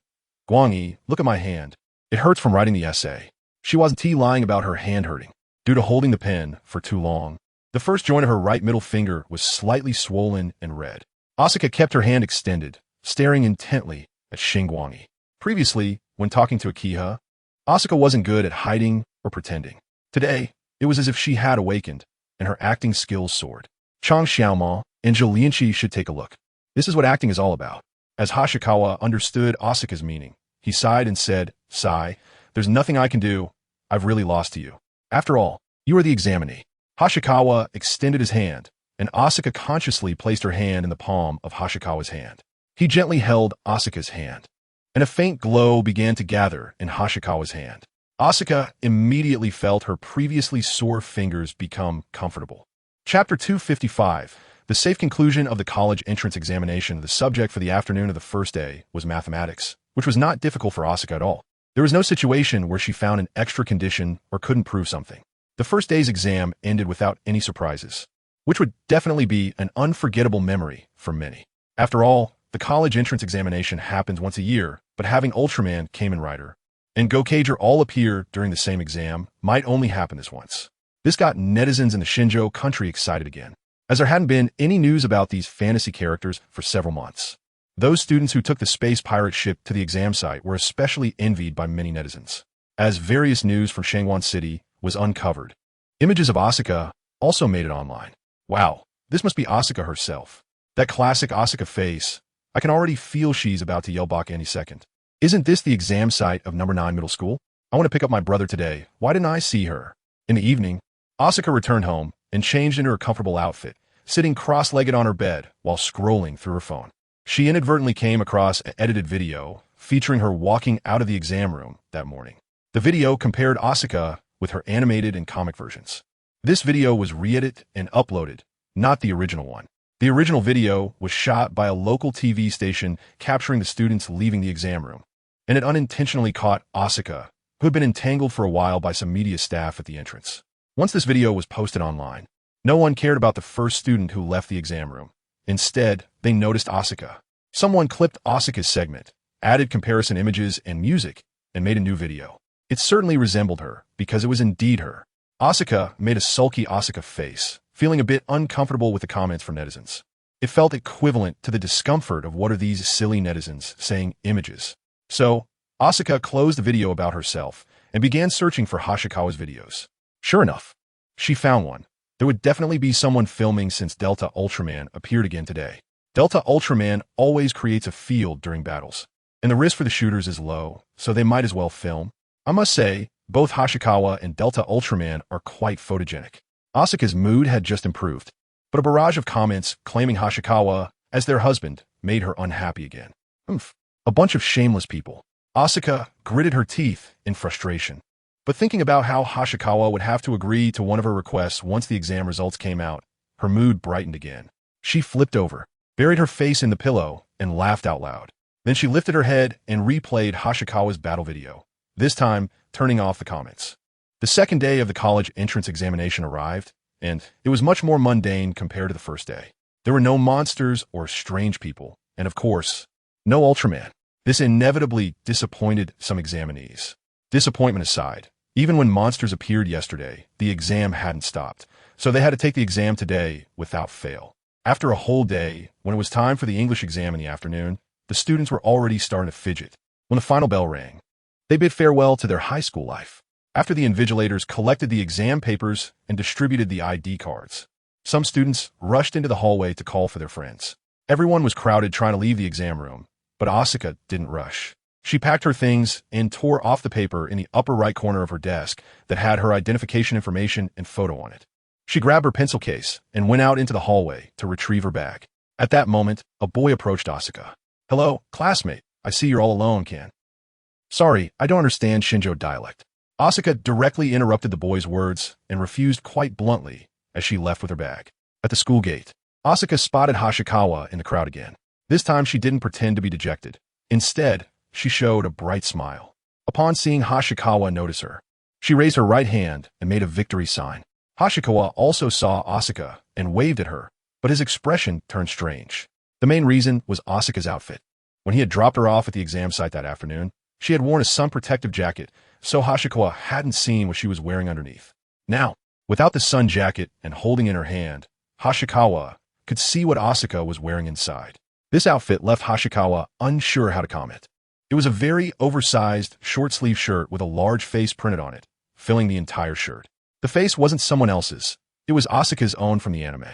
"Guang Yu, look at my hand. It hurts from writing the essay." She wasn't lying about her hand hurting, due to holding the pen for too long. The first joint of her right middle finger was slightly swollen and red. Asuka kept her hand extended, staring intently at Xingguang Yu. Previously, when talking to Akiha, Asuka wasn't good at hiding or pretending. Today, it was as if she had awakened, and her acting skills soared. Chang Xiaoma and Zhou Lianqi should take a look. This is what acting is all about. As Hashikawa understood Asuka's meaning, he sighed and said, "Sigh, there's nothing I can do. I've really lost to you. After all, you are the examinee." Hashikawa extended his hand, and Asuka consciously placed her hand in the palm of Hashikawa's hand. He gently held Asuka's hand, and a faint glow began to gather in Hashikawa's hand. Asuka immediately felt her previously sore fingers become comfortable. Chapter 255. The safe conclusion of the college entrance examination, the subject for the afternoon of the first day, was mathematics, which was not difficult for Asuka at all. There was no situation where she found an extra condition or couldn't prove something. The first day's exam ended without any surprises, which would definitely be an unforgettable memory for many. After all, the college entrance examination happens once a year, but having Ultraman, Kamen Rider, and Gokaiger all appear during the same exam might only happen this once. This got netizens in the Xingguang country excited again, as there hadn't been any news about these fantasy characters for several months. Those students who took the space pirate ship to the exam site were especially envied by many netizens, as various news from Xingguang City was uncovered. Images of Asuka also made it online. Wow, this must be Asuka herself. That classic Asuka face. I can already feel she's about to yell back any second. Isn't this the exam site of number 9 middle school? I want to pick up my brother today. Why didn't I see her? In the evening, Asuka returned home and changed into her comfortable outfit, sitting cross-legged on her bed while scrolling through her phone. She inadvertently came across an edited video featuring her walking out of the exam room that morning. The video compared Asuka with her animated and comic versions. This video was re-edited and uploaded, not the original one. The original video was shot by a local TV station capturing the students leaving the exam room, and it unintentionally caught Asuka, who had been entangled for a while by some media staff at the entrance. Once this video was posted online, no one cared about the first student who left the exam room. Instead, they noticed Asuka. Someone clipped Asuka's segment, added comparison images and music, and made a new video. It certainly resembled her, because it was indeed her. Asuka made a sulky Asuka face, feeling a bit uncomfortable with the comments from netizens. It felt equivalent to the discomfort of what are these silly netizens saying images. So, Asuka closed the video about herself and began searching for Hashikawa's videos. Sure enough, she found one. There would definitely be someone filming since Delta Ultraman appeared again today. Delta Ultraman always creates a field during battles, and the risk for the shooters is low, so they might as well film. I must say, both Hashikawa and Delta Ultraman are quite photogenic. Asuka's mood had just improved, but a barrage of comments claiming Hashikawa as their husband made her unhappy again. A bunch of shameless people. Asuka gritted her teeth in frustration. But thinking about how Hashikawa would have to agree to one of her requests once the exam results came out, her mood brightened again. She flipped over, buried her face in the pillow, and laughed out loud. Then she lifted her head and replayed Hashikawa's battle video, this time turning off the comments. The second day of the college entrance examination arrived, and it was much more mundane compared to the first day. There were no monsters or strange people, and of course, no Ultraman. This inevitably disappointed some examinees. Disappointment aside, even when monsters appeared yesterday, the exam hadn't stopped, so they had to take the exam today without fail. After a whole day, when it was time for the English exam in the afternoon, the students were already starting to fidget. When the final bell rang, they bid farewell to their high school life. After the invigilators collected the exam papers and distributed the ID cards, some students rushed into the hallway to call for their friends. Everyone was crowded trying to leave the exam room, but Asuka didn't rush. She packed her things and tore off the paper in the upper right corner of her desk that had her identification information and photo on it. She grabbed her pencil case and went out into the hallway to retrieve her bag. At that moment, a boy approached Asuka. "Hello, classmate. I see you're all alone, Kan." "Sorry, I don't understand Shinjo dialect." Asuka directly interrupted the boy's words and refused quite bluntly as she left with her bag. At the school gate, Asuka spotted Hashikawa in the crowd again. This time she didn't pretend to be dejected. Instead, she showed a bright smile. Upon seeing Hashikawa notice her, she raised her right hand and made a victory sign. Hashikawa also saw Asuka and waved at her, but his expression turned strange. The main reason was Asuka's outfit. When he had dropped her off at the exam site that afternoon, she had worn a sun-protective jacket, so Hashikawa hadn't seen what she was wearing underneath. Now, without the sun jacket and holding in her hand, Hashikawa could see what Asuka was wearing inside. This outfit left Hashikawa unsure how to comment. It was a very oversized, short-sleeve shirt with a large face printed on it, filling the entire shirt. The face wasn't someone else's. It was Asuka's own from the anime.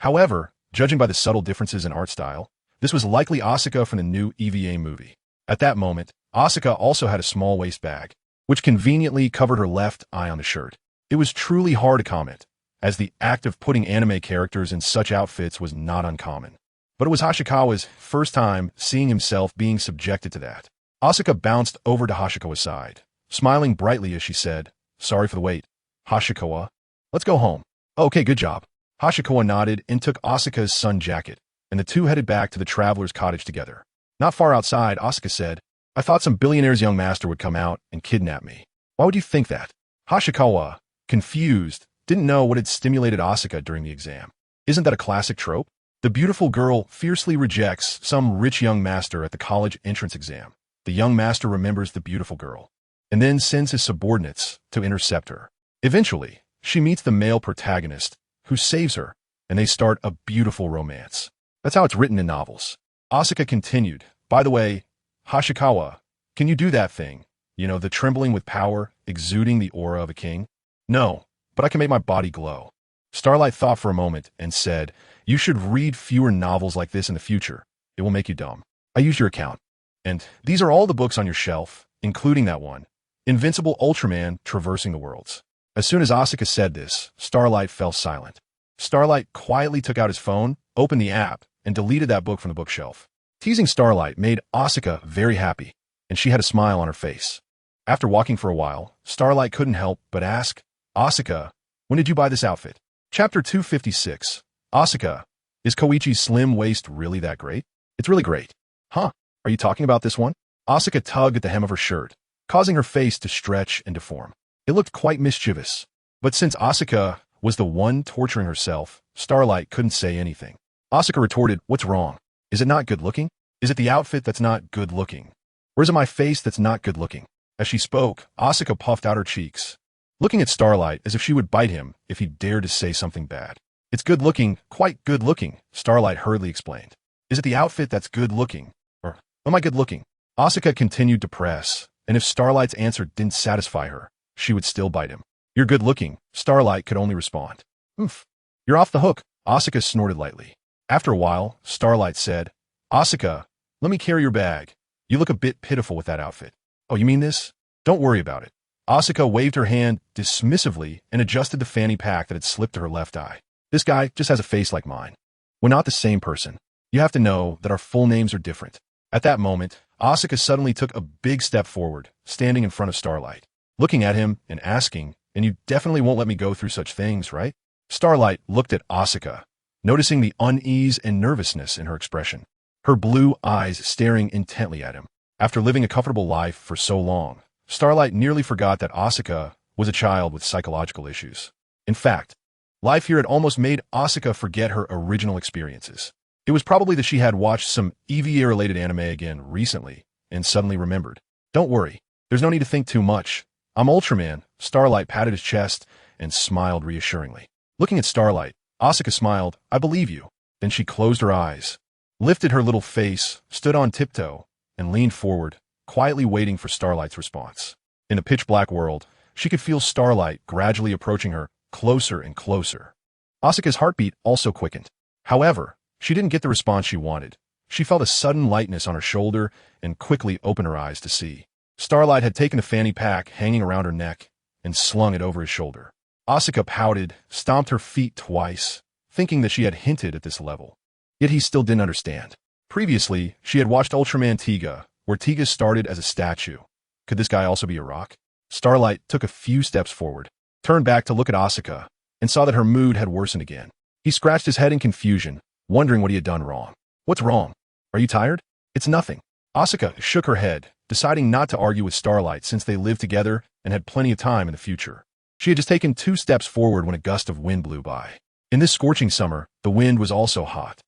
However, judging by the subtle differences in art style, this was likely Asuka from the new EVA movie. At that moment, Asuka also had a small waist bag, which conveniently covered her left eye on the shirt. It was truly hard to comment, as the act of putting anime characters in such outfits was not uncommon. But it was Hashikawa's first time seeing himself being subjected to that. Asuka bounced over to Hashikawa's side, smiling brightly as she said, "Sorry for the wait. Hashikawa, let's go home." "Okay, good job." Hashikawa nodded and took Asuka's sun jacket, and the two headed back to the traveler's cottage together. Not far outside, Asuka said, I thought some billionaire's young master would come out and kidnap me. Why would you think that? Hashikawa, confused, didn't know what had stimulated Asuka during the exam. Isn't that a classic trope? The beautiful girl fiercely rejects some rich young master at the college entrance exam. The young master remembers the beautiful girl, and then sends his subordinates to intercept her. Eventually, she meets the male protagonist, who saves her, and they start a beautiful romance. That's how it's written in novels. Asuka continued, by the way, Hashikawa, can you do that thing? You know, the trembling with power, exuding the aura of a king? No, but I can make my body glow. Starlight thought for a moment and said, you should read fewer novels like this in the future. It will make you dumb. I used your account. And these are all the books on your shelf, including that one, Invincible Ultraman Traversing the Worlds. As soon as Asuka said this, Starlight fell silent. Starlight quietly took out his phone, opened the app, and deleted that book from the bookshelf. Teasing Starlight made Asuka very happy, and she had a smile on her face. After walking for a while, Starlight couldn't help but ask, Asuka, when did you buy this outfit? Chapter 256. Asuka, is Koichi's slim waist really that great? It's really great. Huh? Are you talking about this one? Asuka tugged at the hem of her shirt, causing her face to stretch and deform. It looked quite mischievous. But since Asuka was the one torturing herself, Starlight couldn't say anything. Asuka retorted, what's wrong? Is it not good looking? Is it the outfit that's not good looking? Or is it my face that's not good looking? As she spoke, Asuka puffed out her cheeks, looking at Starlight as if she would bite him if he dared to say something bad. It's good looking, quite good looking, Starlight hurriedly explained. Is it the outfit that's good looking? Or am I good looking? Asuka continued to press, and if Starlight's answer didn't satisfy her, she would still bite him. You're good looking, Starlight could only respond. Oof. You're off the hook, Asuka snorted lightly. After a while, Starlight said, Asuka, let me carry your bag. You look a bit pitiful with that outfit. Oh, you mean this? Don't worry about it. Asuka waved her hand dismissively and adjusted the fanny pack that had slipped to her left eye. This guy just has a face like mine. We're not the same person. You have to know that our full names are different. At that moment, Asuka suddenly took a big step forward, standing in front of Starlight, looking at him and asking, and you definitely won't let me go through such things, right? Starlight looked at Asuka, noticing the unease and nervousness in her expression, her blue eyes staring intently at him. After living a comfortable life for so long, Starlight nearly forgot that Asuka was a child with psychological issues. In fact, life here had almost made Asuka forget her original experiences. It was probably that she had watched some EVA-related anime again recently and suddenly remembered. Don't worry, there's no need to think too much. I'm Ultraman. Starlight patted his chest and smiled reassuringly. Looking at Starlight, Asuka smiled, I believe you. Then she closed her eyes, lifted her little face, stood on tiptoe, and leaned forward, quietly waiting for Starlight's response. In a pitch-black world, she could feel Starlight gradually approaching her closer and closer. Asuka's heartbeat also quickened. However, she didn't get the response she wanted. She felt a sudden lightness on her shoulder and quickly opened her eyes to see. Starlight had taken the fanny pack hanging around her neck and slung it over his shoulder. Asuka pouted, stomped her feet twice, thinking that she had hinted at this level. Yet he still didn't understand. Previously, she had watched Ultraman Tiga, where Tiga started as a statue. Could this guy also be a rock? Starlight took a few steps forward, turned back to look at Asuka, and saw that her mood had worsened again. He scratched his head in confusion, wondering what he had done wrong. What's wrong? Are you tired? It's nothing. Asuka shook her head, deciding not to argue with Starlight since they lived together and had plenty of time in the future. She had just taken 2 steps forward when a gust of wind blew by. In this scorching summer, the wind was also hot.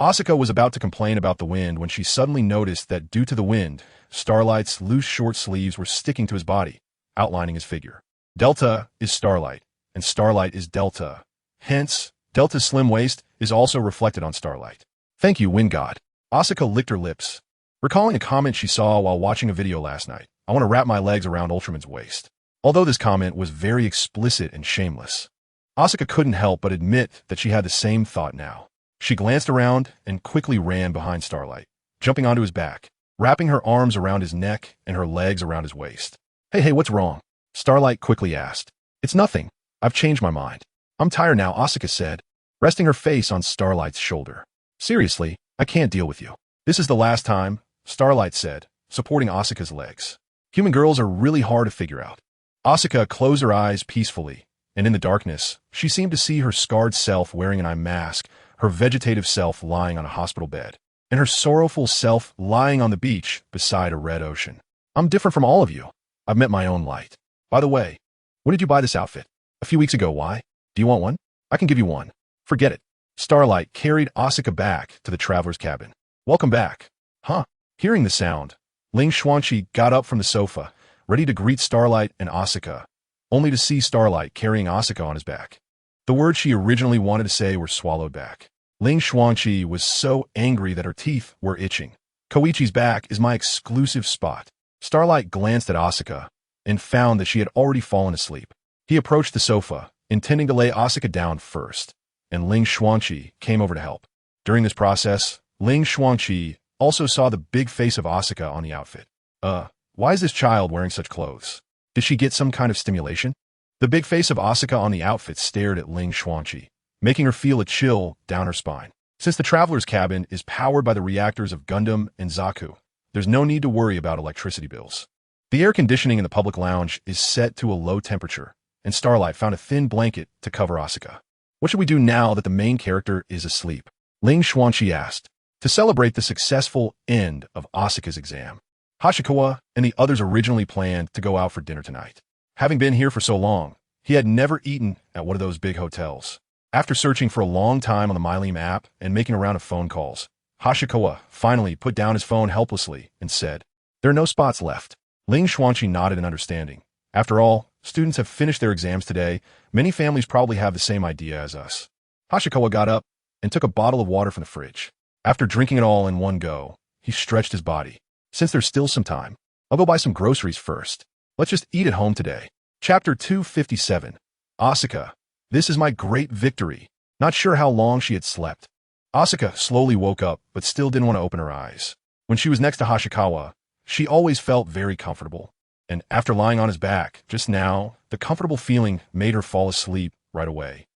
Asuka was about to complain about the wind when she suddenly noticed that due to the wind, Starlight's loose short sleeves were sticking to his body, outlining his figure. Delta is Starlight, and Starlight is Delta. Hence, Delta's slim waist is also reflected on Starlight. Thank you, Wind God. Asuka licked her lips, recalling a comment she saw while watching a video last night. I want to wrap my legs around Ultraman's waist. Although this comment was very explicit and shameless, Asuka couldn't help but admit that she had the same thought now. She glanced around and quickly ran behind Starlight, jumping onto his back, wrapping her arms around his neck and her legs around his waist. Hey, what's wrong? Starlight quickly asked. It's nothing. I've changed my mind. I'm tired now, Asuka said, resting her face on Starlight's shoulder. Seriously, I can't deal with you. This is the last time, Starlight said, supporting Asuka's legs. Human girls are really hard to figure out. Asuka closed her eyes peacefully, and in the darkness, she seemed to see her scarred self wearing an eye mask, her vegetative self lying on a hospital bed, and her sorrowful self lying on the beach beside a red ocean. I'm different from all of you. I've met my own light. By the way, when did you buy this outfit? A few weeks ago. Why? Do you want one? I can give you one. Forget it. Starlight carried Asuka back to the traveler's cabin. Welcome back. Huh? Hearing the sound, Ling Xuanqi got up from the sofa, ready to greet Starlight and Asuka, only to see Starlight carrying Asuka on his back. The words she originally wanted to say were swallowed back. Ling Xuanqi was so angry that her teeth were itching. Koichi's back is my exclusive spot. Starlight glanced at Asuka and found that she had already fallen asleep. He approached the sofa, intending to lay Asuka down first, and Ling Xuanqi came over to help. During this process, Ling Xuanqi also saw the big face of Asuka on the outfit. Why is this child wearing such clothes? Did she get some kind of stimulation? The big face of Asuka on the outfit stared at Ling Xuanqi, making her feel a chill down her spine. Since the traveler's cabin is powered by the reactors of Gundam and Zaku, there's no need to worry about electricity bills. The air conditioning in the public lounge is set to a low temperature, and Starlight found a thin blanket to cover Asuka. What should we do now that the main character is asleep? Ling Xuanqi asked. To celebrate the successful end of Asuka's exam, Hashikawa and the others originally planned to go out for dinner tonight. Having been here for so long, he had never eaten at one of those big hotels. After searching for a long time on the Myleme app and making a round of phone calls, Hashikawa finally put down his phone helplessly and said, "There are no spots left." Ling Xuanqi nodded in understanding. After all, students have finished their exams today. Many families probably have the same idea as us. Hashikawa got up and took a bottle of water from the fridge. After drinking it all in one go, he stretched his body. Since there's still some time, I'll go buy some groceries first. Let's just eat at home today. Chapter 257. Asuka. This is my great victory. Not sure how long she had slept. Asuka slowly woke up, but still didn't want to open her eyes. When she was next to Hashikawa, she always felt very comfortable. And after lying on his back, just now, the comfortable feeling made her fall asleep right away.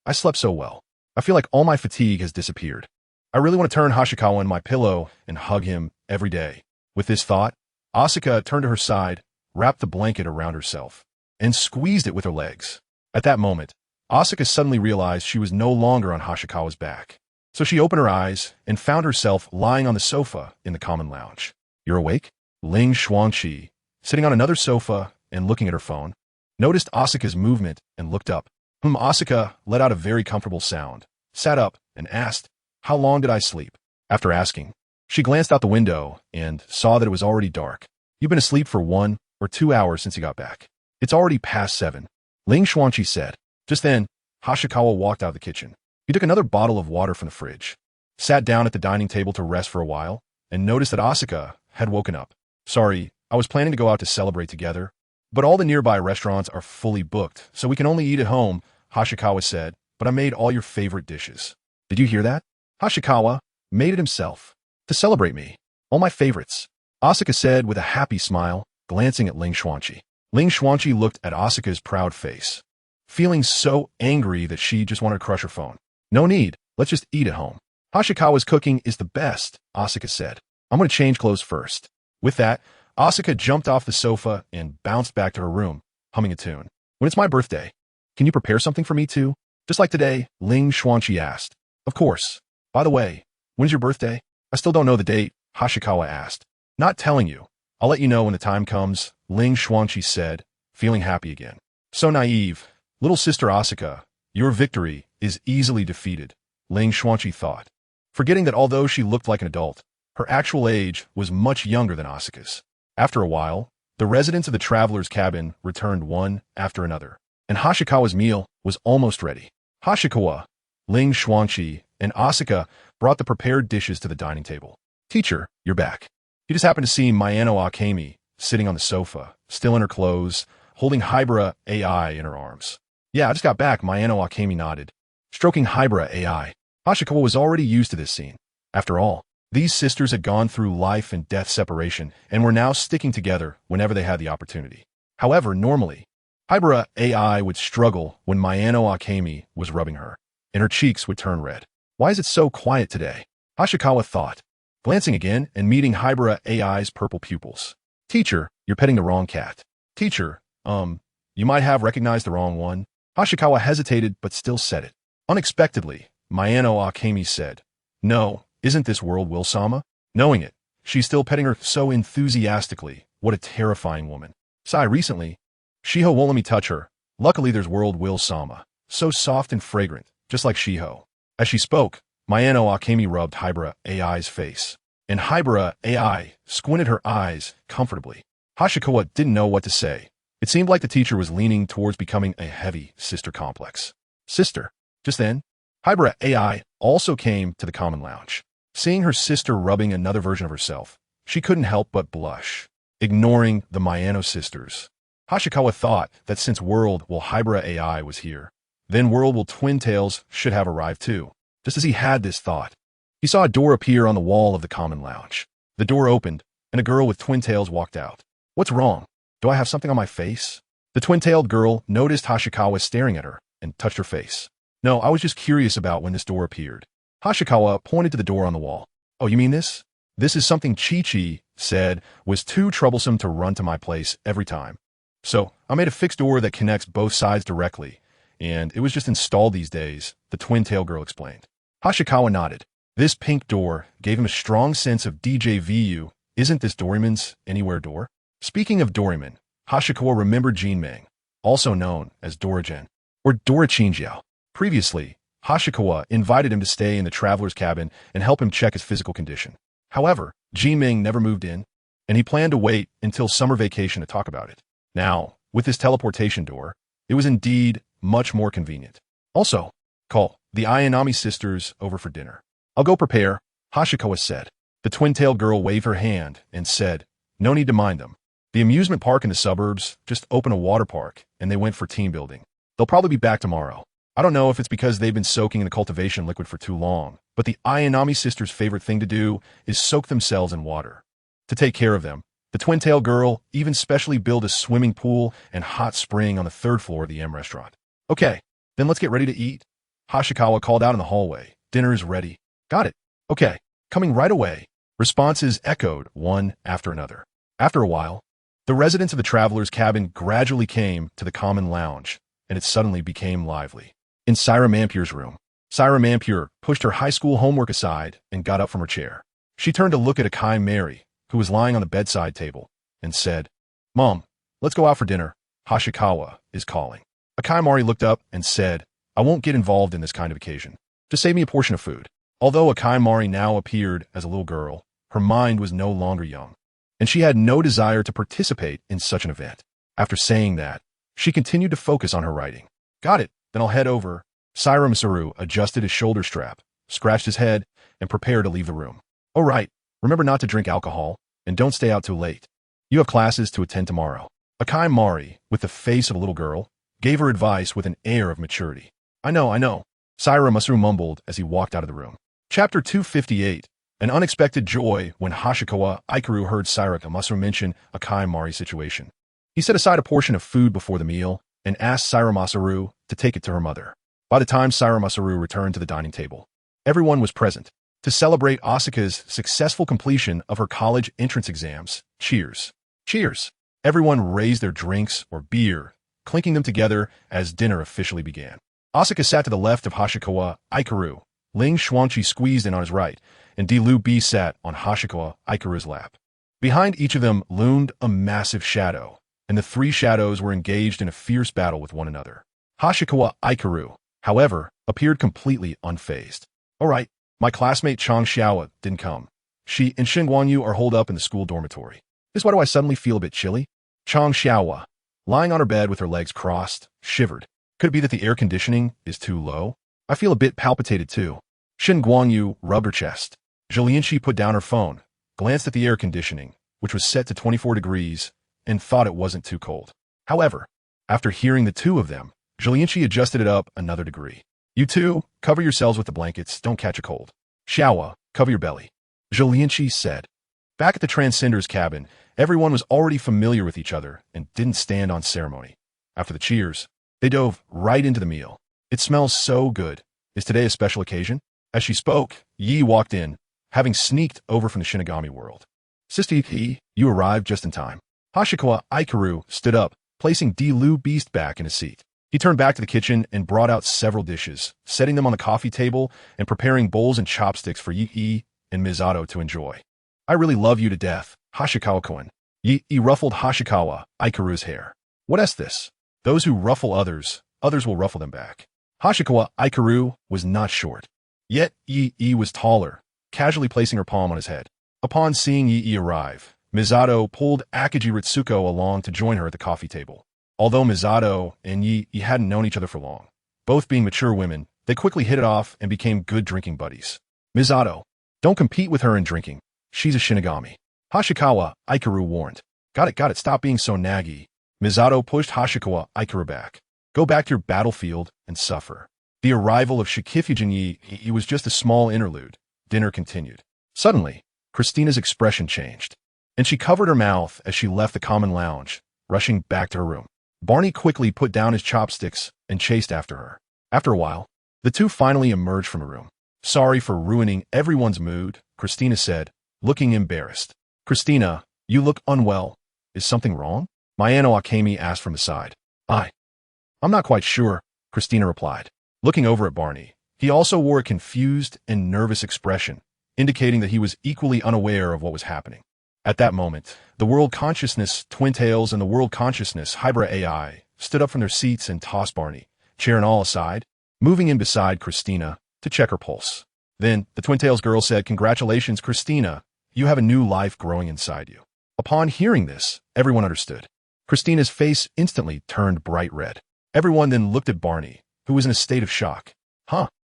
I slept so well. I feel like all my fatigue has disappeared. I really want to turn Hashikawa in my pillow and hug him every day. With this thought, Asuka turned to her side, wrapped the blanket around herself, and squeezed it with her legs. At that moment, Asuka suddenly realized she was no longer on Hashikawa's back. So she opened her eyes and found herself lying on the sofa in the common lounge. You're awake? Ling Xuanqi, sitting on another sofa and looking at her phone, noticed Asuka's movement and looked up. Asuka let out a very comfortable sound, sat up, and asked, "How long did I sleep?" After asking, she glanced out the window and saw that it was already dark. You've been asleep for 1 or 2 hours since you got back. It's already past 7, Ling Xuanqi said. Just then, Hashikawa walked out of the kitchen. He took another bottle of water from the fridge, sat down at the dining table to rest for a while, and noticed that Asuka had woken up. Sorry, I was planning to go out to celebrate together, but all the nearby restaurants are fully booked, so we can only eat at home, Hashikawa said, but I made all your favorite dishes. Did you hear that? Hashikawa made it himself. To celebrate me. All my favorites. Asuka said with a happy smile, glancing at Ling Xuanqi. Ling Xuanqi looked at Asuka's proud face, feeling so angry that she just wanted to crush her phone. No need, let's just eat at home. Hashikawa's cooking is the best, Asuka said. I'm going to change clothes first. With that, Asuka jumped off the sofa and bounced back to her room, humming a tune. When it's my birthday, can you prepare something for me too? Just like today, Ling Xuanqi asked. Of course. By the way, when's your birthday? I still don't know the date, Hashikawa asked. Not telling you. I'll let you know when the time comes, Ling Xuanqi said, feeling happy again. So naive. Little sister Asuka, your victory is easily defeated, Ling Xuanqi thought, forgetting that although she looked like an adult, her actual age was much younger than Asuka's. After a while, the residents of the traveler's cabin returned one after another, and Hashikawa's meal was almost ready. Hashikawa, Ling Xuanqi, and Asuka brought the prepared dishes to the dining table. Teacher, you're back. He just happened to see Mayano Akemi sitting on the sofa, still in her clothes, holding Hybera AI in her arms. Yeah, I just got back, Mayano Akemi nodded, stroking Hybera AI. Hashikawa was already used to this scene. After all, these sisters had gone through life and death separation and were now sticking together whenever they had the opportunity. However, normally, Hybera AI would struggle when Mayano Akemi was rubbing her, and her cheeks would turn red. Why is it so quiet today? Hashikawa thought, glancing again and meeting Hybera AI's purple pupils. Teacher, you're petting the wrong cat. Teacher, you might have recognized the wrong one. Hashikawa hesitated but still said it. Unexpectedly, Mayano Akemi said, "No, isn't this World Will-sama?" Knowing it, she's still petting her so enthusiastically. What a terrifying woman. Sigh, recently, Shiho won't let me touch her. Luckily there's World Will-sama. So soft and fragrant, just like Shiho. As she spoke, Mayano Akemi rubbed Hibara AI's face. And Hibara AI squinted her eyes comfortably. Hashikawa didn't know what to say. It seemed like the teacher was leaning towards becoming a heavy sister complex. Sister. Just then, Hibara AI also came to the common lounge. Seeing her sister rubbing another version of herself, she couldn't help but blush, ignoring the Mayano sisters. Hashikawa thought that since World Will Hibara AI was here, then World Will Twin Tails should have arrived too. Just as he had this thought, he saw a door appear on the wall of the common lounge. The door opened, and a girl with twin tails walked out. What's wrong? Do I have something on my face? The twin-tailed girl noticed Hashikawa staring at her and touched her face. No, I was just curious about when this door appeared. Hashikawa pointed to the door on the wall. Oh, you mean this? This is something Chi-Chi said was too troublesome to run to my place every time. So, I made a fixed door that connects both sides directly, and it was just installed these days, the twin-tailed girl explained. Hashikawa nodded. This pink door gave him a strong sense of DJVU. Isn't this Doraemon's anywhere door? Speaking of Doraemon, Hashikawa remembered Jinmeng, also known as Doragen, or Dorachinjiao. Previously, Hashikawa invited him to stay in the traveler's cabin and help him check his physical condition. However, Jinmeng never moved in, and he planned to wait until summer vacation to talk about it. Now, with this teleportation door, it was indeed much more convenient. Also, call the Ayanami sisters over for dinner. I'll go prepare, Hashikawa said. The twin-tailed girl waved her hand and said, no need to mind them. The amusement park in the suburbs just opened a water park, and they went for team building. They'll probably be back tomorrow. I don't know if it's because they've been soaking in the cultivation liquid for too long, but the Ayanami sisters' favorite thing to do is soak themselves in water. To take care of them, the twin-tailed girl even specially built a swimming pool and hot spring on the third floor of the M restaurant. Okay, then let's get ready to eat. Hashikawa called out in the hallway. Dinner is ready. Got it. Okay, coming right away. Responses echoed one after another. After a while, the residents of the traveler's cabin gradually came to the common lounge, and it suddenly became lively. In Syra Mampure's room, Syra Mampure pushed her high school homework aside and got up from her chair. She turned to look at Akai Mary, who was lying on the bedside table, and said, Mom, let's go out for dinner. Hashikawa is calling. Akai Mari looked up and said, I won't get involved in this kind of occasion. Just save me a portion of food. Although Akai Mari now appeared as a little girl, her mind was no longer young, and she had no desire to participate in such an event. After saying that, she continued to focus on her writing. Got it, then I'll head over. Syra Masaru adjusted his shoulder strap, scratched his head, and prepared to leave the room. Oh right, remember not to drink alcohol, and don't stay out too late. You have classes to attend tomorrow. Akai Mari, with the face of a little girl, gave her advice with an air of maturity. I know, Syra Masaru mumbled as he walked out of the room. Chapter 258. An unexpected joy when Hashikawa Ikaru heard Syra Masaru mention Akai Mari's situation. He set aside a portion of food before the meal and asked Syra Masaru to take it to her mother. By the time Syra Masaru returned to the dining table, everyone was present to celebrate Asuka's successful completion of her college entrance exams. Cheers. Cheers. Everyone raised their drinks or beer, clinking them together as dinner officially began. Asuka sat to the left of Hashikawa Ikaru. Ling Xuanqi squeezed in on his right, and Di-Lu B sat on Hashikawa Ikaru's lap. Behind each of them loomed a massive shadow, and the three shadows were engaged in a fierce battle with one another. Hashikawa Ikaru, however, appeared completely unfazed. All right, my classmate Chang Xiaowa didn't come. She and Xingguang are holed up in the school dormitory. This why do I suddenly feel a bit chilly? Chang Xiaowa, lying on her bed with her legs crossed, shivered. Could it be that the air conditioning is too low? I feel a bit palpitated too. Xingguang rubbed her chest. Zhilianxi put down her phone, glanced at the air conditioning, which was set to 24 degrees, and thought it wasn't too cold. However, after hearing the two of them, Zhilianxi adjusted it up another degree. You two, cover yourselves with the blankets, don't catch a cold. Xiaowa, cover your belly. Zhilianxi said. Back at the Transcender's cabin, everyone was already familiar with each other and didn't stand on ceremony. After the cheers, they dove right into the meal. It smells so good. Is today a special occasion? As she spoke, Yi walked in, having sneaked over from the Shinigami world. Sister Yi, you arrived just in time. Hashikawa Ikaru stood up, placing Di-Lu Beast back in his seat. He turned back to the kitchen and brought out several dishes, setting them on the coffee table and preparing bowls and chopsticks for Yi and Misato to enjoy. I really love you to death, Hashikawa-kun. Yi ruffled Hashikawa Ikaru's hair. What is this? Those who ruffle others, others will ruffle them back. Hashikawa Ikaru was not short. Yet Yi was taller, casually placing her palm on his head. Upon seeing Yi arrive, Misato pulled Akiji Ritsuko along to join her at the coffee table. Although Misato and Yi hadn't known each other for long, both being mature women, they quickly hit it off and became good drinking buddies. Misato, don't compete with her in drinking. She's a Shinigami. Hashikawa Ikaru warned. Got it, stop being so naggy. Misato pushed Hashikawa Ikaru back. Go back to your battlefield and suffer. The arrival of Shikifujin Yi was just a small interlude. Dinner continued. Suddenly, Christina's expression changed, and she covered her mouth as she left the common lounge, rushing back to her room. Barney quickly put down his chopsticks and chased after her. After a while, the two finally emerged from the room. Sorry for ruining everyone's mood, Christina said, looking embarrassed. Christina, you look unwell. Is something wrong? Mayano Akemi asked from the side. I'm not quite sure, Christina replied. Looking over at Barney, he also wore a confused and nervous expression, indicating that he was equally unaware of what was happening. At that moment, the World Consciousness Twin Tails and the World Consciousness Hybrid AI stood up from their seats and tossed Barney, chair and all aside, moving in beside Christina to check her pulse. Then, the Twin Tails girl said, Congratulations, Christina, you have a new life growing inside you. Upon hearing this, everyone understood. Christina's face instantly turned bright red. Everyone then looked at Barney, who was in a state of shock.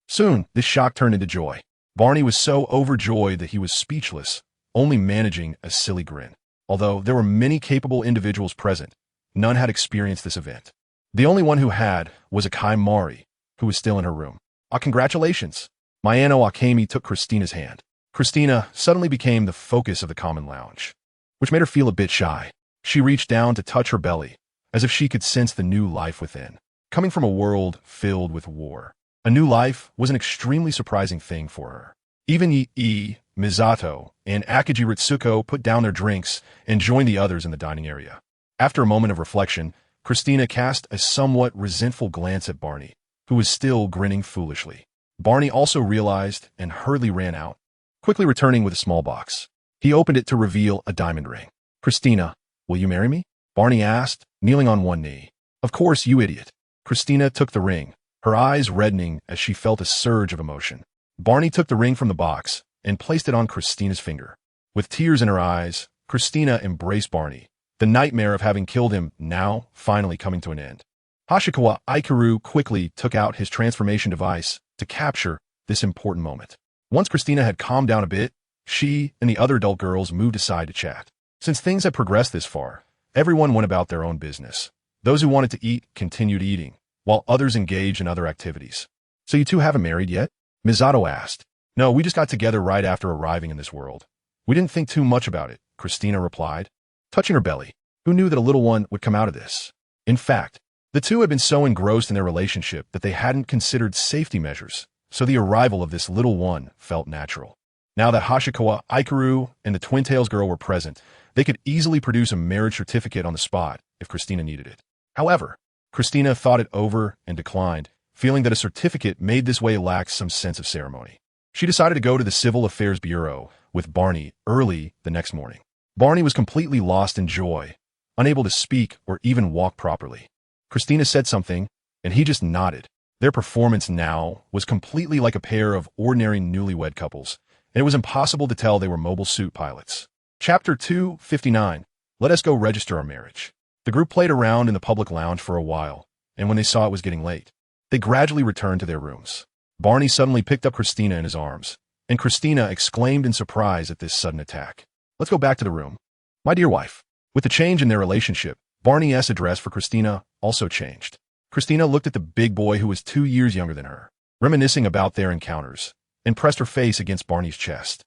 Soon, this shock turned into joy. Barney was so overjoyed that he was speechless, only managing a silly grin. Although there were many capable individuals present, none had experienced this event. The only one who had was Akai Mari, who was still in her room. Congratulations! Mayano Akemi took Christina's hand. Christina suddenly became the focus of the common lounge, which made her feel a bit shy. She reached down to touch her belly, as if she could sense the new life within. Coming from a world filled with war, a new life was an extremely surprising thing for her. Even Yi, Misato, and Akiji Ritsuko put down their drinks and joined the others in the dining area. After a moment of reflection, Christina cast a somewhat resentful glance at Barney, who was still grinning foolishly. Barney also realized and hurriedly ran out, quickly returning with a small box. He opened it to reveal a diamond ring. Christina, will you marry me? Barney asked, kneeling on one knee. Of course, you idiot. Christina took the ring, her eyes reddening as she felt a surge of emotion. Barney took the ring from the box and placed it on Christina's finger. With tears in her eyes, Christina embraced Barney, the nightmare of having killed him now finally coming to an end. Hashikawa Ikaru quickly took out his transformation device to capture this important moment. Once Christina had calmed down a bit, she and the other adult girls moved aside to chat. Since things had progressed this far, everyone went about their own business. Those who wanted to eat continued eating, while others engaged in other activities. So you two haven't married yet? Misato asked. No, we just got together right after arriving in this world. We didn't think too much about it, Christina replied, touching her belly. Who knew that a little one would come out of this? In fact, the two had been so engrossed in their relationship that they hadn't considered safety measures, so the arrival of this little one felt natural. Now that Hashikawa Ikaru and the Twin Tails girl were present, they could easily produce a marriage certificate on the spot if Christina needed it. However, Christina thought it over and declined, feeling that a certificate made this way lack some sense of ceremony. She decided to go to the Civil Affairs Bureau with Barney early the next morning. Barney was completely lost in joy, unable to speak or even walk properly. Christina said something, and he just nodded. Their performance now was completely like a pair of ordinary newlywed couples, and it was impossible to tell they were mobile suit pilots. Chapter 259. Let us go register our marriage. The group played around in the public lounge for a while, and when they saw it was getting late, they gradually returned to their rooms. Barney suddenly picked up Christina in his arms, and Christina exclaimed in surprise at this sudden attack. Let's go back to the room. My dear wife. With the change in their relationship, Barney's address for Christina also changed. Christina looked at the big boy who was 2 years younger than her, reminiscing about their encounters, and pressed her face against Barney's chest.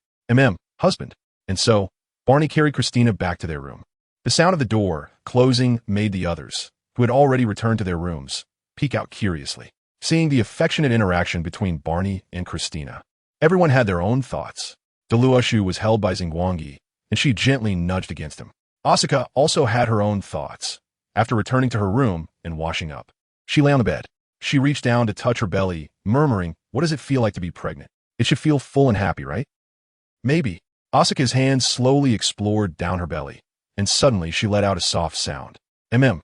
Husband. And so, Barney carried Christina back to their room. The sound of the door closing made the others, who had already returned to their rooms, peek out curiously, seeing the affectionate interaction between Barney and Christina. Everyone had their own thoughts. Deluoshu was held by Xingguang, and she gently nudged against him. Asuka also had her own thoughts, after returning to her room and washing up. She lay on the bed. She reached down to touch her belly, murmuring, "What does it feel like to be pregnant? It should feel full and happy, right?" "Maybe." Asuka's hands slowly explored down her belly, and suddenly she let out a soft sound. Mm.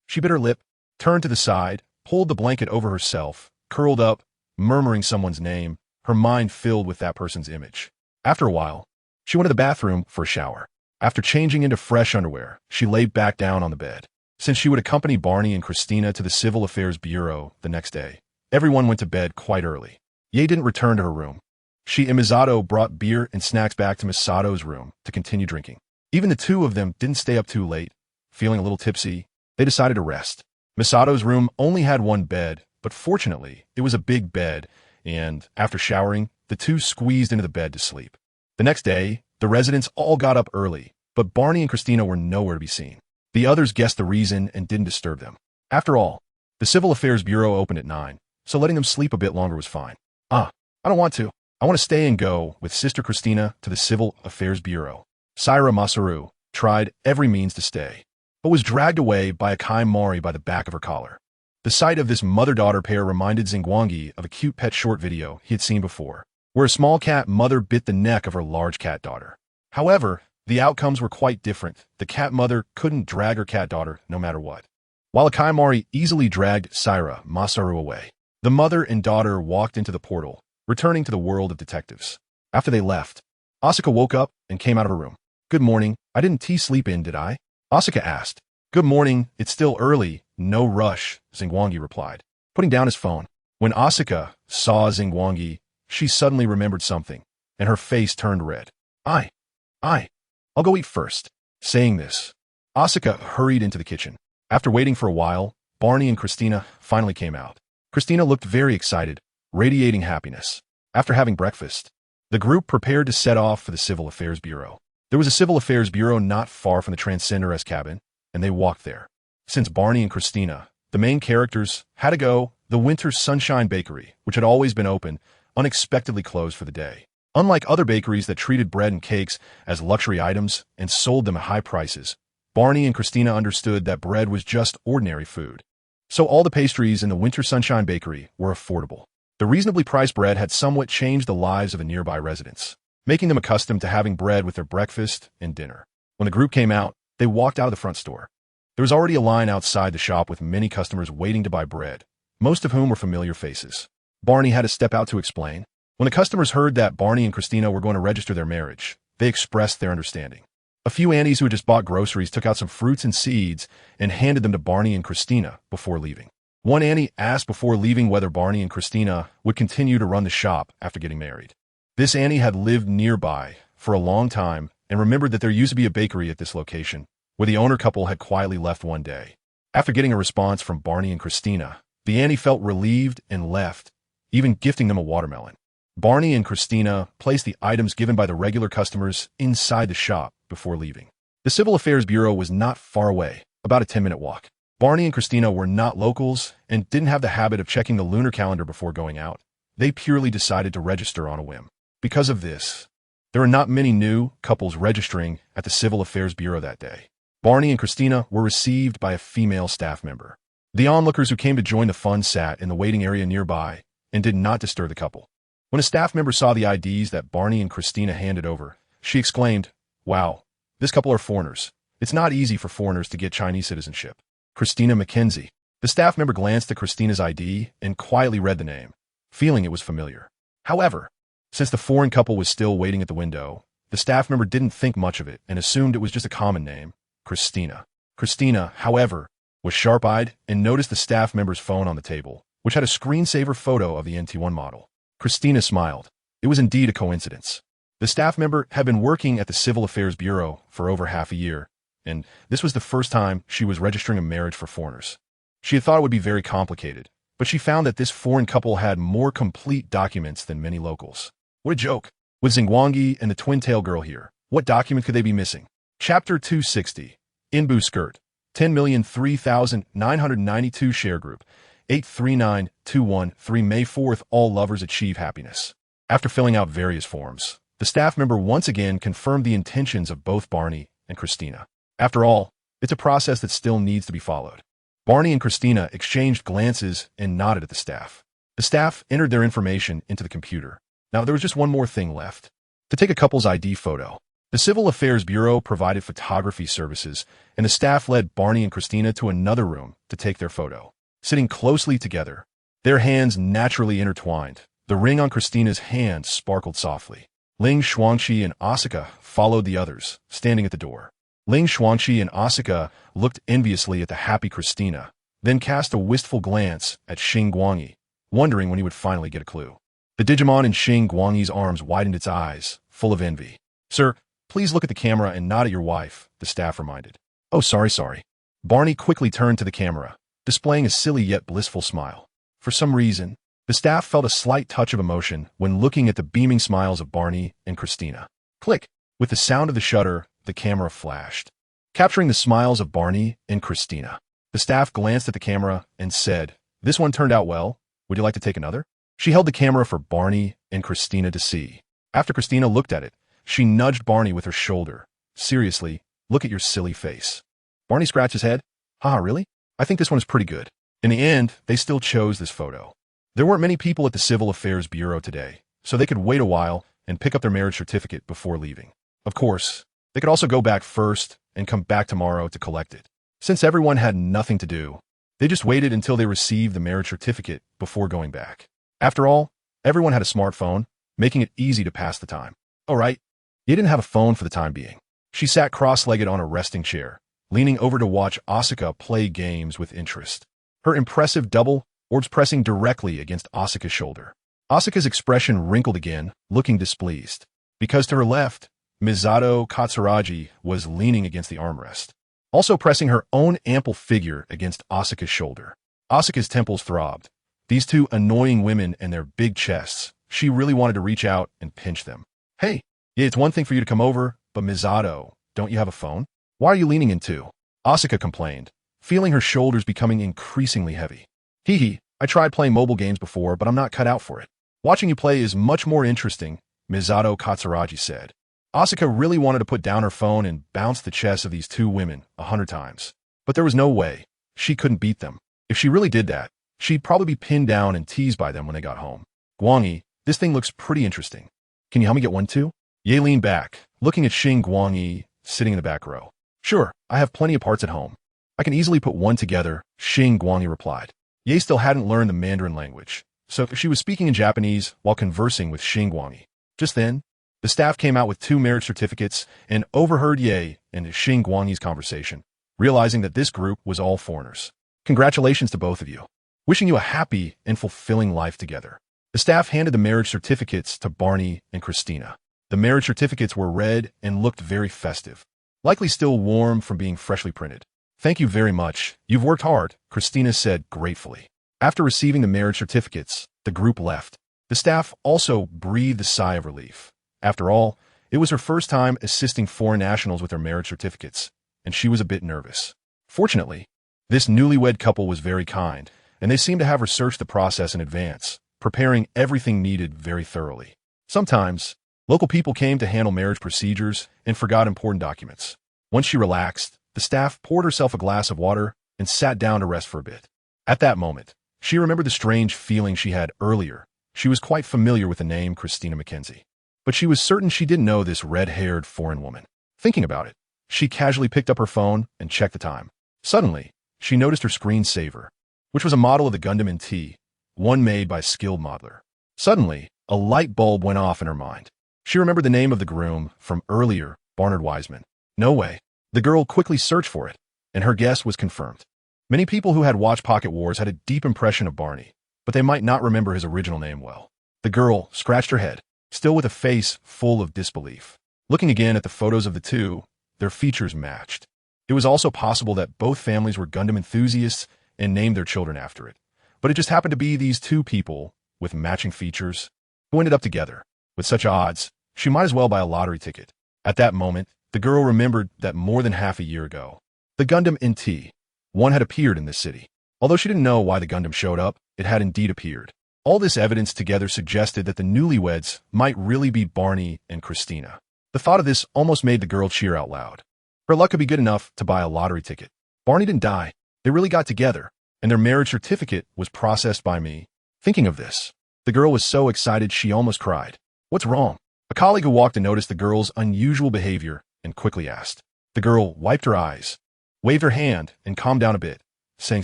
She bit her lip, turned to the side, pulled the blanket over herself, curled up, murmuring someone's name, her mind filled with that person's image. After a while, she went to the bathroom for a shower. After changing into fresh underwear, she lay back down on the bed. Since she would accompany Barney and Christina to the Civil Affairs Bureau the next day, everyone went to bed quite early. Ye didn't return to her room. She and Misato brought beer and snacks back to Misato's room to continue drinking. Even the two of them didn't stay up too late. Feeling a little tipsy, they decided to rest. Misato's room only had one bed, but fortunately, it was a big bed, and after showering, the two squeezed into the bed to sleep. The next day, the residents all got up early, but Barney and Christina were nowhere to be seen. The others guessed the reason and didn't disturb them. After all, the Civil Affairs Bureau opened at 9, so letting them sleep a bit longer was fine. I don't want to. I want to stay and go with Sister Christina to the Civil Affairs Bureau. Saira Masaru tried every means to stay, but was dragged away by a Kaimari by the back of her collar. The sight of this mother-daughter pair reminded Xingguang of a cute pet short video he had seen before, where a small cat mother bit the neck of her large cat daughter. However, the outcomes were quite different. The cat mother couldn't drag her cat daughter no matter what, while a Kaimari easily dragged Saira Masaru away. The mother and daughter walked into the portal, returning to the world of detectives. After they left, Asuka woke up and came out of her room. "Good morning. I didn't sleep in, did I?" Asuka asked. "Good morning. It's still early. No rush," Xingguang replied, putting down his phone. When Asuka saw Xingguang, she suddenly remembered something, and her face turned red. I'll go eat first." Saying this, Asuka hurried into the kitchen. After waiting for a while, Barney and Christina finally came out. Christina looked very excited, radiating happiness. After having breakfast, the group prepared to set off for the Civil Affairs Bureau. There was a Civil Affairs Bureau not far from the Transcender's cabin, and they walked there. Since Barney and Christina, the main characters, had to go, the Winter Sunshine Bakery, which had always been open, unexpectedly closed for the day. Unlike other bakeries that treated bread and cakes as luxury items and sold them at high prices, Barney and Christina understood that bread was just ordinary food. So all the pastries in the Winter Sunshine Bakery were affordable. The reasonably priced bread had somewhat changed the lives of the nearby residents, making them accustomed to having bread with their breakfast and dinner. When the group came out, they walked out of the front store. There was already a line outside the shop with many customers waiting to buy bread, most of whom were familiar faces. Barney had to step out to explain. When the customers heard that Barney and Christina were going to register their marriage, they expressed their understanding. A few aunties who had just bought groceries took out some fruits and seeds and handed them to Barney and Christina before leaving. One auntie asked before leaving whether Barney and Christina would continue to run the shop after getting married. This auntie had lived nearby for a long time and remembered that there used to be a bakery at this location, where the owner couple had quietly left one day. After getting a response from Barney and Christina, the auntie felt relieved and left, even gifting them a watermelon. Barney and Christina placed the items given by the regular customers inside the shop before leaving. The Civil Affairs Bureau was not far away, about a 10-minute walk. Barney and Christina were not locals and didn't have the habit of checking the lunar calendar before going out. They purely decided to register on a whim. Because of this, there were not many new couples registering at the Civil Affairs Bureau that day. Barney and Christina were received by a female staff member. The onlookers who came to join the fun sat in the waiting area nearby and did not disturb the couple. When a staff member saw the IDs that Barney and Christina handed over, she exclaimed, "Wow, this couple are foreigners. It's not easy for foreigners to get Chinese citizenship." Christina Mackenzie. The staff member glanced at Christina's ID and quietly read the name, feeling it was familiar. However, since the foreign couple was still waiting at the window, the staff member didn't think much of it and assumed it was just a common name, Christina. Christina, however, was sharp-eyed and noticed the staff member's phone on the table, which had a screensaver photo of the NT1 model. Christina smiled. It was indeed a coincidence. The staff member had been working at the Civil Affairs Bureau for over half a year, and this was the first time she was registering a marriage for foreigners. She had thought it would be very complicated, but she found that this foreign couple had more complete documents than many locals. What a joke. With Xingguang and the twin-tail girl here, what document could they be missing? Chapter 260. Inbu Skirt. 10,003,992 Share Group. 839213 May 4th. All lovers achieve happiness. After filling out various forms, the staff member once again confirmed the intentions of both Barney and Christina. After all, it's a process that still needs to be followed. Barney and Christina exchanged glances and nodded at the staff. The staff entered their information into the computer. Now, there was just one more thing left. To take a couple's ID photo. The Civil Affairs Bureau provided photography services, and the staff led Barney and Christina to another room to take their photo. Sitting closely together, their hands naturally intertwined. The ring on Christina's hand sparkled softly. Ling Xuanqi and Asuka followed the others, standing at the door. Ling Xuanqi and Asuka looked enviously at the happy Christina, then cast a wistful glance at Xingguang, wondering when he would finally get a clue. The Digimon in Xingguang's arms widened its eyes, full of envy. "Sir, please look at the camera and nod at your wife," the staff reminded. "Oh, sorry. Barney quickly turned to the camera, displaying a silly yet blissful smile. For some reason, the staff felt a slight touch of emotion when looking at the beaming smiles of Barney and Christina. Click! With the sound of the shutter, the camera flashed, capturing the smiles of Barney and Christina. The staff glanced at the camera and said, "This one turned out well. Would you like to take another?" She held the camera for Barney and Christina to see. After Christina looked at it, she nudged Barney with her shoulder. "Seriously, look at your silly face." Barney scratched his head. "Haha, really? I think this one is pretty good." In the end, they still chose this photo. There weren't many people at the Civil Affairs Bureau today, so they could wait a while and pick up their marriage certificate before leaving. Of course, they could also go back first and come back tomorrow to collect it. Since everyone had nothing to do, they just waited until they received the marriage certificate before going back. After all, everyone had a smartphone, making it easy to pass the time. Oh, right. Ye didn't have a phone for the time being. She sat cross-legged on a resting chair, leaning over to watch Asuka play games with interest. Her impressive double orbs pressing directly against Asuka's shoulder. Asuka's expression wrinkled again, looking displeased, because to her left, Misato Katsuragi was leaning against the armrest, also pressing her own ample figure against Asuka's shoulder. Asuka's temples throbbed. These two annoying women and their big chests, she really wanted to reach out and pinch them. "Hey, yeah, it's one thing for you to come over, but Misato, don't you have a phone? Why are you leaning in too?" Asuka complained, feeling her shoulders becoming increasingly heavy. "Hee, I tried playing mobile games before, but I'm not cut out for it. Watching you play is much more interesting," Misato Katsuragi said. Asuka really wanted to put down her phone and bounce the chests of these two women 100 times. But there was no way. She couldn't beat them. If she really did that, she'd probably be pinned down and teased by them when they got home. "Guangyi, this thing looks pretty interesting. Can you help me get one too?" Ye leaned back, looking at Xingguang sitting in the back row. "Sure, I have plenty of parts at home. I can easily put one together," Xingguang replied. Ye still hadn't learned the Mandarin language, so she was speaking in Japanese while conversing with Xingguang. Just then, the staff came out with 2 marriage certificates and overheard Ye and Xingguang's conversation, realizing that this group was all foreigners. "Congratulations to both of you. Wishing you a happy and fulfilling life together." The staff handed the marriage certificates to Barney and Christina. The marriage certificates were red and looked very festive, likely still warm from being freshly printed. "Thank you very much. You've worked hard," Christina said gratefully. After receiving the marriage certificates, the group left. The staff also breathed a sigh of relief. After all, it was her first time assisting foreign nationals with their marriage certificates, and she was a bit nervous. Fortunately, this newlywed couple was very kind, and they seemed to have researched the process in advance, preparing everything needed very thoroughly. Sometimes, local people came to handle marriage procedures and forgot important documents. Once she relaxed, the staff poured herself a glass of water and sat down to rest for a bit. At that moment, she remembered the strange feeling she had earlier. She was quite familiar with the name Christina Mackenzie, but she was certain she didn't know this red-haired foreign woman. Thinking about it, she casually picked up her phone and checked the time. Suddenly, she noticed her screensaver, which was a model of the Gundam NT, one made by a skilled modeler. Suddenly, a light bulb went off in her mind. She remembered the name of the groom from earlier, Barnard Wiseman. No way. The girl quickly searched for it, and her guess was confirmed. Many people who had watched Pocket Wars had a deep impression of Barney, but they might not remember his original name well. The girl scratched her head, still with a face full of disbelief. Looking again at the photos of the two, their features matched. It was also possible that both families were Gundam enthusiasts and named their children after it. But it just happened to be these two people, with matching features, who ended up together. With such odds, she might as well buy a lottery ticket. At that moment, the girl remembered that more than half a year ago, the Gundam NT, one had appeared in this city. Although she didn't know why the Gundam showed up, it had indeed appeared. All this evidence together suggested that the newlyweds might really be Barney and Christina. The thought of this almost made the girl cheer out loud. Her luck could be good enough to buy a lottery ticket. Barney didn't die. They really got together, and their marriage certificate was processed by me. Thinking of this, the girl was so excited she almost cried. What's wrong? A colleague who walked in noticed the girl's unusual behavior and quickly asked. The girl wiped her eyes, waved her hand, and calmed down a bit, saying,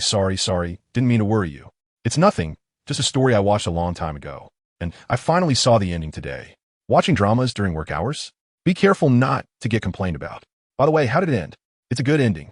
sorry, didn't mean to worry you. It's nothing, just a story I watched a long time ago, and I finally saw the ending today. Watching dramas during work hours? Be careful not to get complained about. By the way, how did it end? It's a good ending.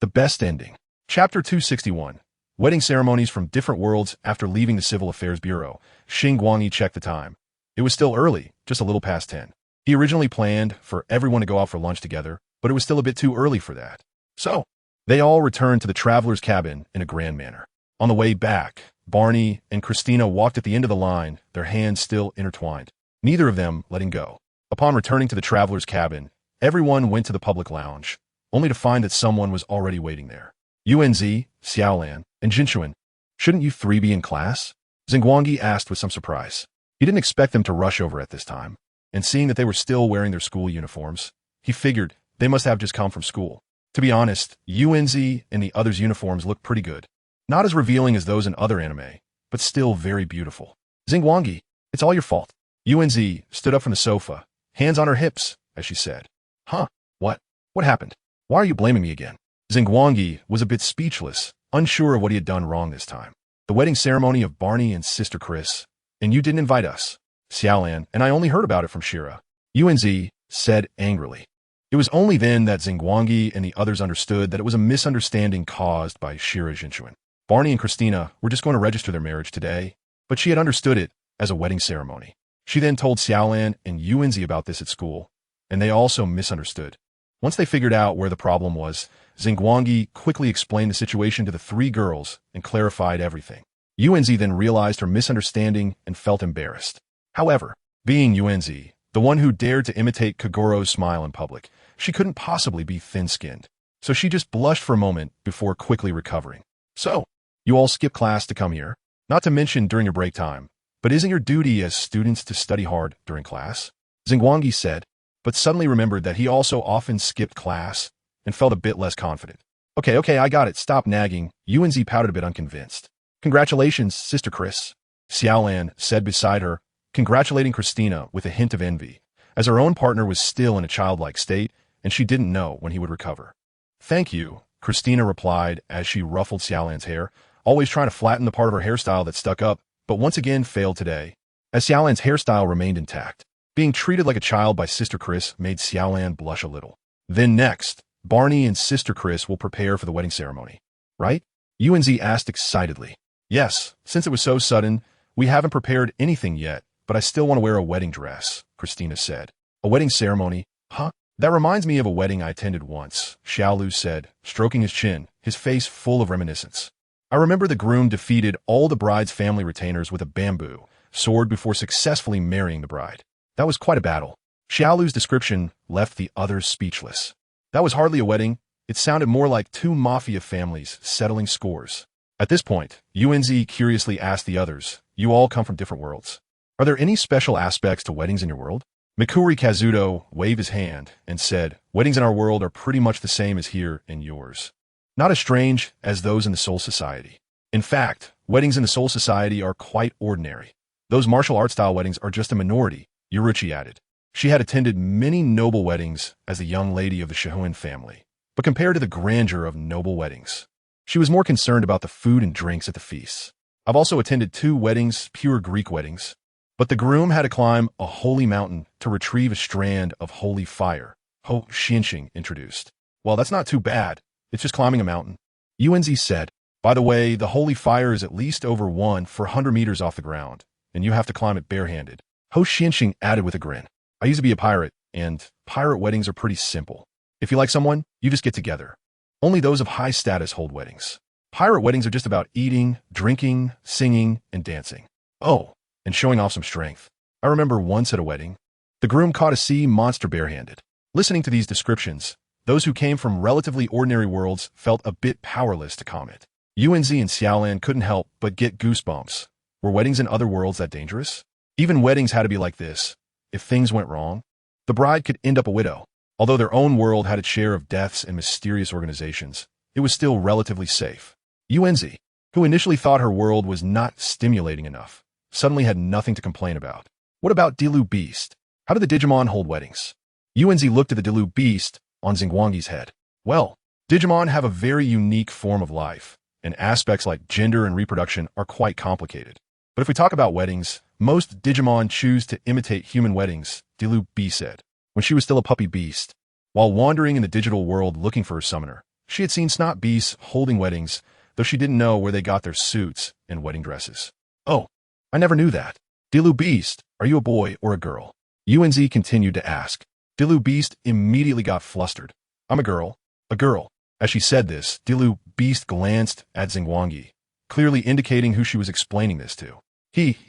The best ending. Chapter 261. Wedding ceremonies from different worlds. After leaving the Civil Affairs Bureau, Xingguang checked the time. It was still early, just a little past 10. He originally planned for everyone to go out for lunch together, but it was still a bit too early for that. So, they all returned to the traveler's cabin in a grand manner. On the way back, Barney and Christina walked at the end of the line, their hands still intertwined, neither of them letting go. Upon returning to the traveler's cabin, everyone went to the public lounge, only to find that someone was already waiting there. Unzi, Xiaolan, and Jinchuan. Shouldn't you three be in class? Xingguang asked with some surprise. He didn't expect them to rush over at this time, and seeing that they were still wearing their school uniforms, he figured they must have just come from school. To be honest, Unzi and the others' uniforms looked pretty good. Not as revealing as those in other anime, but still very beautiful. Xingguang, it's all your fault. Unzi stood up from the sofa, hands on her hips, as she said. Huh? What? What happened? Why are you blaming me again? Xingguang was a bit speechless, unsure of what he had done wrong this time. The wedding ceremony of Barney and Sister Chris, and you didn't invite us. Xiaolan and I only heard about it from Shira. Unzi said angrily. It was only then that Xingguang and the others understood that it was a misunderstanding caused by Shira Jinchuan. Barney and Christina were just going to register their marriage today, but she had understood it as a wedding ceremony. She then told Xiaolan and Unzi about this at school, and they also misunderstood. Once they figured out where the problem was, Xingguang quickly explained the situation to the three girls and clarified everything. Unzi then realized her misunderstanding and felt embarrassed. However, being Unzi, the one who dared to imitate Kagoro's smile in public, she couldn't possibly be thin-skinned. So she just blushed for a moment before quickly recovering. So, you all skip class to come here? Not to mention during your break time. But isn't your duty as students to study hard during class? Xingguang said, but suddenly remembered that he also often skipped class and felt a bit less confident. Okay, I got it. Stop nagging. Unzi pouted a bit unconvinced. Congratulations, Sister Chris. Xiaolan said beside her, congratulating Christina with a hint of envy, as her own partner was still in a childlike state and she didn't know when he would recover. Thank you, Christina replied as she ruffled Xiaolan's hair, always trying to flatten the part of her hairstyle that stuck up, but once again failed today, as Xiaolan's hairstyle remained intact. Being treated like a child by Sister Chris made Xiaolan blush a little. Then next, Barney and Sister Chris will prepare for the wedding ceremony. Right? Unzi asked excitedly. Yes, since it was so sudden, we haven't prepared anything yet, but I still want to wear a wedding dress, Christina said. A wedding ceremony? Huh? That reminds me of a wedding I attended once, Xiaolu said, stroking his chin, his face full of reminiscence. I remember the groom defeated all the bride's family retainers with a bamboo sword before successfully marrying the bride. That was quite a battle. Xiaolu's description left the others speechless. That was hardly a wedding. It sounded more like two mafia families settling scores. At this point, Unzi curiously asked the others, you all come from different worlds. Are there any special aspects to weddings in your world? Mikuri Kazuto waved his hand and said, weddings in our world are pretty much the same as here in yours. Not as strange as those in the Soul Society. In fact, weddings in the Soul Society are quite ordinary. Those martial art style weddings are just a minority, Yuruchi added. She had attended many noble weddings as a young lady of the Shihoin family, but compared to the grandeur of noble weddings, she was more concerned about the food and drinks at the feasts. I've also attended 2 weddings, pure Greek weddings, but the groom had to climb a holy mountain to retrieve a strand of holy fire, Ho Xianxing introduced. Well, that's not too bad. It's just climbing a mountain. Unzi said, by the way, the holy fire is at least over 100 meters off the ground, and you have to climb it barehanded. Ho Xianxing added with a grin. I used to be a pirate, and pirate weddings are pretty simple. If you like someone, you just get together. Only those of high status hold weddings. Pirate weddings are just about eating, drinking, singing, and dancing. Oh, and showing off some strength. I remember once at a wedding, the groom caught a sea monster barehanded. Listening to these descriptions, those who came from relatively ordinary worlds felt a bit powerless to comment. Unzi and Xiaolan couldn't help but get goosebumps. Were weddings in other worlds that dangerous? Even weddings had to be like this. If things went wrong, the bride could end up a widow. Although their own world had its share of deaths and mysterious organizations, it was still relatively safe. Yuanzi, who initially thought her world was not stimulating enough, suddenly had nothing to complain about. What about Dilu Beast? How do the Digimon hold weddings? Yuanzi looked at the Dilu Beast on Xingguang's head. Well, Digimon have a very unique form of life, and aspects like gender and reproduction are quite complicated. But if we talk about weddings, most Digimon choose to imitate human weddings, Dilu Beast said. When she was still a puppy beast, while wandering in the digital world looking for her summoner, she had seen snot beasts holding weddings, though she didn't know where they got their suits and wedding dresses. Oh, I never knew that. Dilu Beast, are you a boy or a girl? Yuanzi continued to ask. Dilu Beast immediately got flustered. I'm a girl. A girl. As she said this, Dilu Beast glanced at Xingguang, clearly indicating who she was explaining this to.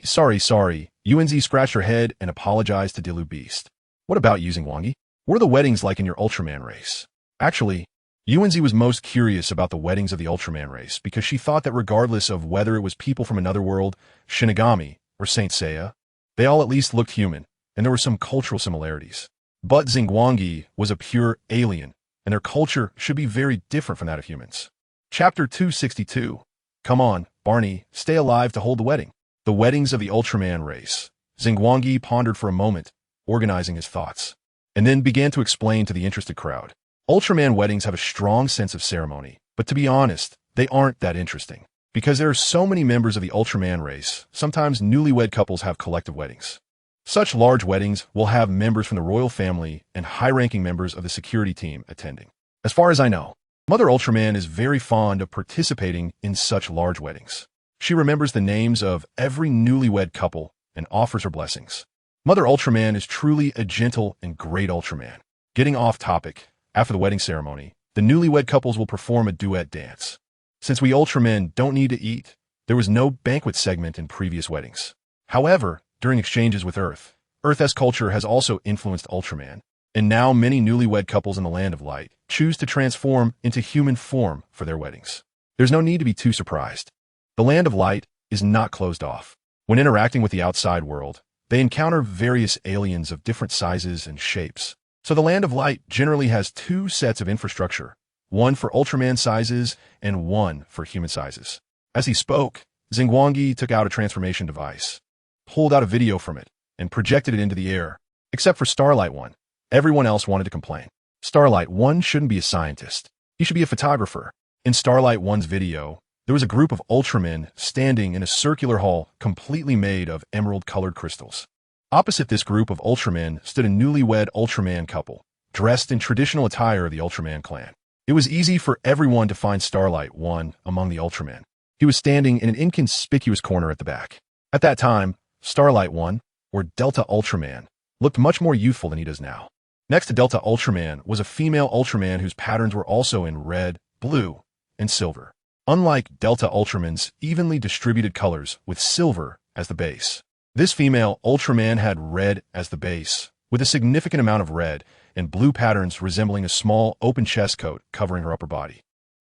Sorry. Yuanzi scratched her head and apologized to Dilu Beast. What about you, Xingguang? What are the weddings like in your Ultraman race? Actually, Yuanzi was most curious about the weddings of the Ultraman race because she thought that regardless of whether it was people from another world, Shinigami, or Saint Seiya, they all at least looked human, and there were some cultural similarities. But Xingguang was a pure alien, and their culture should be very different from that of humans. Chapter 262. Come on, Barney, stay alive to hold the wedding. The weddings of the Ultraman race. Xingguang pondered for a moment, organizing his thoughts, and then began to explain to the interested crowd. Ultraman weddings have a strong sense of ceremony, but to be honest, they aren't that interesting. Because there are so many members of the Ultraman race, sometimes newlywed couples have collective weddings. Such large weddings will have members from the royal family and high-ranking members of the security team attending. As far as I know, Mother Ultraman is very fond of participating in such large weddings. She remembers the names of every newlywed couple and offers her blessings. Mother Ultraman is truly a gentle and great Ultraman. Getting off topic, after the wedding ceremony, the newlywed couples will perform a duet dance. Since we Ultramen don't need to eat, there was no banquet segment in previous weddings. However, during exchanges with Earth's culture has also influenced Ultraman, and now many newlywed couples in the Land of Light choose to transform into human form for their weddings. There's no need to be too surprised. The Land of Light is not closed off. When interacting with the outside world, they encounter various aliens of different sizes and shapes. So the Land of Light generally has two sets of infrastructure, one for Ultraman sizes and one for human sizes. As he spoke, Xingguang took out a transformation device, pulled out a video from it, and projected it into the air, except for Starlight 1. Everyone else wanted to complain. Starlight 1 shouldn't be a scientist. He should be a photographer. In Starlight 1's video, there was a group of Ultramen standing in a circular hall completely made of emerald-colored crystals. Opposite this group of Ultramen stood a newlywed Ultraman couple, dressed in traditional attire of the Ultraman clan. It was easy for everyone to find Starlight 1 among the Ultramen. He was standing in an inconspicuous corner at the back. At that time, Starlight 1, or Delta Ultraman, looked much more youthful than he does now. Next to Delta Ultraman was a female Ultraman whose patterns were also in red, blue, and silver. Unlike Delta Ultraman's evenly distributed colors with silver as the base, this female Ultraman had red as the base, with a significant amount of red and blue patterns resembling a small open chest coat covering her upper body.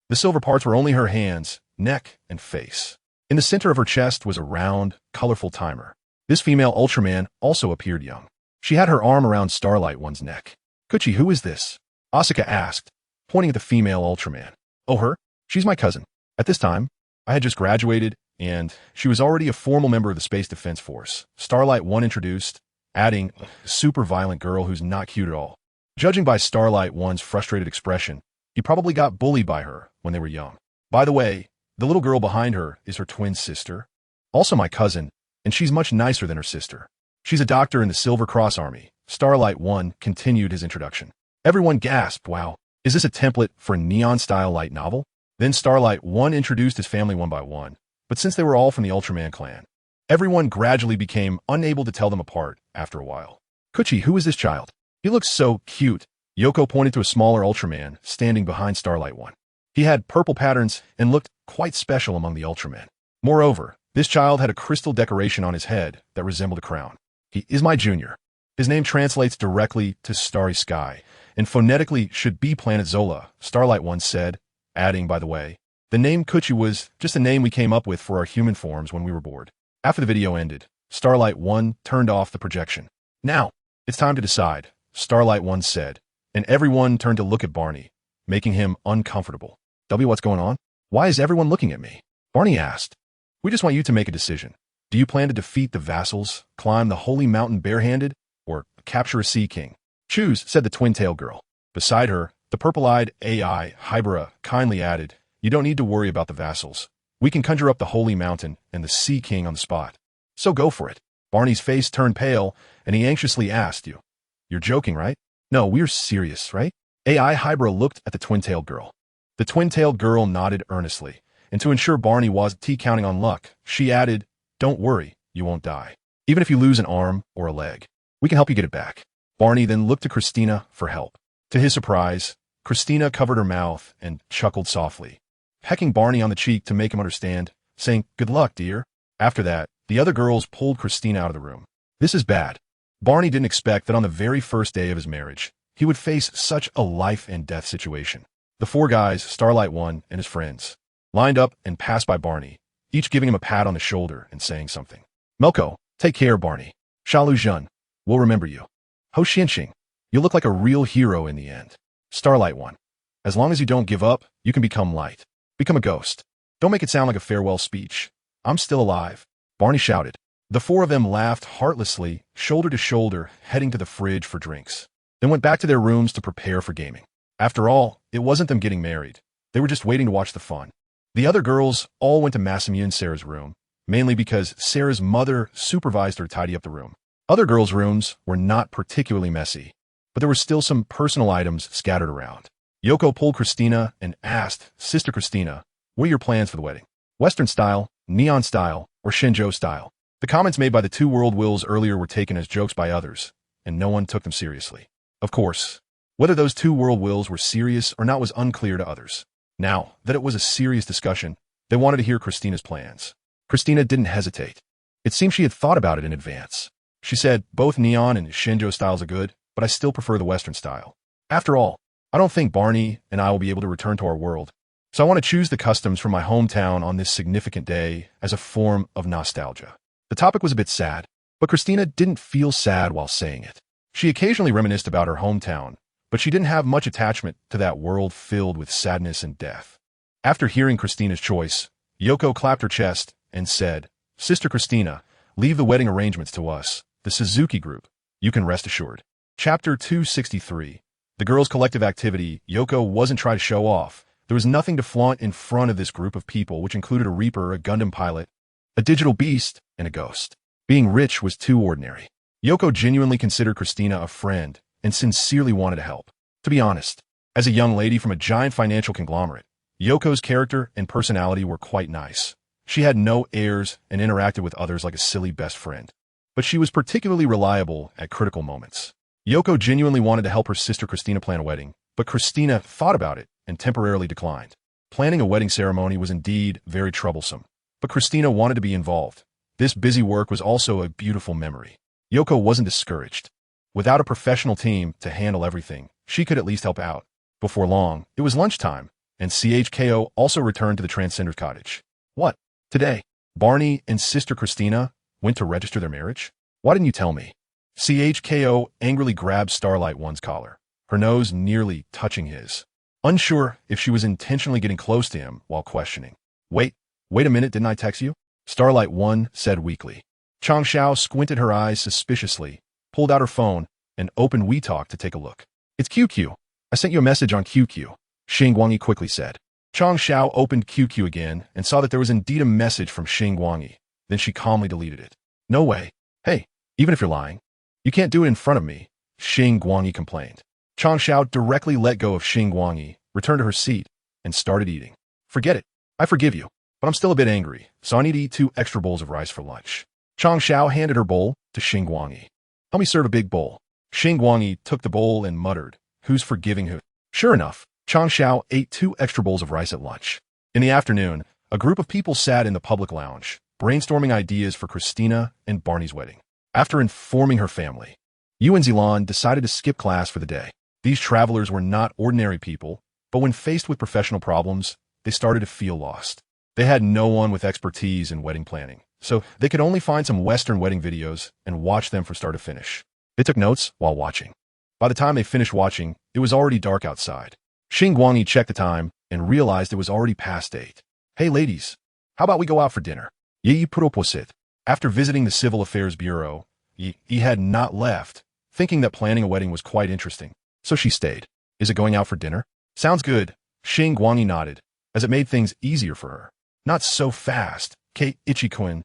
The silver parts were only her hands, neck, and face. In the center of her chest was a round, colorful timer. This female Ultraman also appeared young. She had her arm around Starlight 1's neck. Kuchi, who is this? Asuka asked, pointing at the female Ultraman. Oh, her? She's my cousin. At this time, I had just graduated, and she was already a formal member of the Space Defense Force. Starlight 1 introduced, adding, a super violent girl who's not cute at all. Judging by Starlight 1's frustrated expression, he probably got bullied by her when they were young. By the way, the little girl behind her is her twin sister, also my cousin, and she's much nicer than her sister. She's a doctor in the Silver Cross Army. Starlight 1 continued his introduction. Everyone gasped, wow, is this a template for a neon-style light novel? Then Starlight 1 introduced his family one by one, but since they were all from the Ultraman clan, everyone gradually became unable to tell them apart after a while. Kuchi, who is this child? He looks so cute. Yoko pointed to a smaller Ultraman standing behind Starlight 1. He had purple patterns and looked quite special among the Ultramen. Moreover, this child had a crystal decoration on his head that resembled a crown. He is my junior. His name translates directly to Starry Sky, and phonetically should be Planet Zola, Starlight 1 said, adding, by the way, the name Kuchi was just a name we came up with for our human forms when we were bored. After the video ended, Starlight 1 turned off the projection. Now, it's time to decide, Starlight 1 said, and everyone turned to look at Barney, making him uncomfortable. What's going on? Why is everyone looking at me? Barney asked. We just want you to make a decision. Do you plan to defeat the vassals, climb the holy mountain barehanded, or capture a sea king? Choose, said the twin-tailed girl. Beside her, the purple-eyed AI, Hybera, kindly added, you don't need to worry about the vassals. We can conjure up the holy mountain and the sea king on the spot. So go for it. Barney's face turned pale, and he anxiously asked, You're joking, right? No, we're serious, right? AI Hybera looked at the twin-tailed girl. The twin-tailed girl nodded earnestly, and to ensure Barney wasn't counting on luck, she added, Don't worry, you won't die. Even if you lose an arm or a leg, we can help you get it back. Barney then looked to Christina for help. To his surprise, Christina covered her mouth and chuckled softly, pecking Barney on the cheek to make him understand, saying, Good luck, dear. After that, the other girls pulled Christina out of the room. This is bad. Barney didn't expect that on the very first day of his marriage, he would face such a life-and-death situation. The four guys, Starlight One and his friends, lined up and passed by Barney, each giving him a pat on the shoulder and saying something. Melko, take care, Barney. Shalu Jun, we'll remember you. Ho Xianxing, you look like a real hero in the end. Starlight One, as long as you don't give up, you can become light. Become a ghost. Don't make it sound like a farewell speech. I'm still alive. Barney shouted. The four of them laughed heartlessly, shoulder to shoulder, heading to the fridge for drinks. Then went back to their rooms to prepare for gaming. After all, it wasn't them getting married. They were just waiting to watch the fun. The other girls all went to Masamune and Sarah's room, mainly because Sarah's mother supervised her tidy up the room. Other girls' rooms were not particularly messy, but there were still some personal items scattered around. Yoko pulled Christina and asked, Sister Christina, what are your plans for the wedding? Western style, neon style, or Shenzhou style? The comments made by the two world wills earlier were taken as jokes by others, and no one took them seriously. Of course, whether those two world wills were serious or not was unclear to others. Now that it was a serious discussion, they wanted to hear Christina's plans. Christina didn't hesitate. It seemed she had thought about it in advance. She said, both neon and Shenzhou styles are good, but I still prefer the Western style. After all, I don't think Barney and I will be able to return to our world, so I want to choose the customs from my hometown on this significant day as a form of nostalgia. The topic was a bit sad, but Christina didn't feel sad while saying it. She occasionally reminisced about her hometown, but she didn't have much attachment to that world filled with sadness and death. After hearing Christina's choice, Yoko clapped her chest and said, Sister Christina, leave the wedding arrangements to us, the Suzuki Group. You can rest assured. Chapter 263. The girls' collective activity. Yoko wasn't trying to show off. There was nothing to flaunt in front of this group of people, which included a Reaper, a Gundam pilot, a digital beast, and a ghost. Being rich was too ordinary. Yoko genuinely considered Christina a friend and sincerely wanted to help. To be honest, as a young lady from a giant financial conglomerate, Yoko's character and personality were quite nice. She had no airs and interacted with others like a silly best friend. But she was particularly reliable at critical moments. Yoko genuinely wanted to help her sister Christina plan a wedding, but Christina thought about it and temporarily declined. Planning a wedding ceremony was indeed very troublesome, but Christina wanted to be involved. This busy work was also a beautiful memory. Yoko wasn't discouraged. Without a professional team to handle everything, she could at least help out. Before long, it was lunchtime, and CHKO also returned to the Transcender's cottage. What? Today, Barney and sister Christina went to register their marriage? Why didn't you tell me? CHKO angrily grabbed Starlight One's collar, her nose nearly touching his, unsure if she was intentionally getting close to him while questioning. Wait a minute, didn't I text you? Starlight One said weakly. Chang Xiao squinted her eyes suspiciously, pulled out her phone, and opened WeTalk to take a look. It's QQ. I sent you a message on QQ, Xingguang quickly said. Chang Xiao opened QQ again and saw that there was indeed a message from Xingguang. Then she calmly deleted it. No way. Hey, even if you're lying, you can't do it in front of me, Xingguang complained. Chang Xiao directly let go of Xingguang, returned to her seat, and started eating. Forget it. I forgive you, but I'm still a bit angry, so I need to eat 2 extra bowls of rice for lunch. Chang Xiao handed her bowl to Xingguang. Help me serve a big bowl. Xingguang took the bowl and muttered, Who's forgiving who? Sure enough, Chang Xiao ate 2 extra bowls of rice at lunch. In the afternoon, a group of people sat in the public lounge, brainstorming ideas for Christina and Barney's wedding. After informing her family, Yu and Zilan decided to skip class for the day. These travelers were not ordinary people, but when faced with professional problems, they started to feel lost. They had no one with expertise in wedding planning, so they could only find some Western wedding videos and watch them from start to finish. They took notes while watching. By the time they finished watching, it was already dark outside. Xingguang checked the time and realized it was already past 8. Hey ladies, how about we go out for dinner? Yi proposit. After visiting the Civil Affairs Bureau, Yi had not left, thinking that planning a wedding was quite interesting. So she stayed. Is it going out for dinner? Sounds good. Xingguang nodded, as it made things easier for her. Not so fast. Kate Ichikun.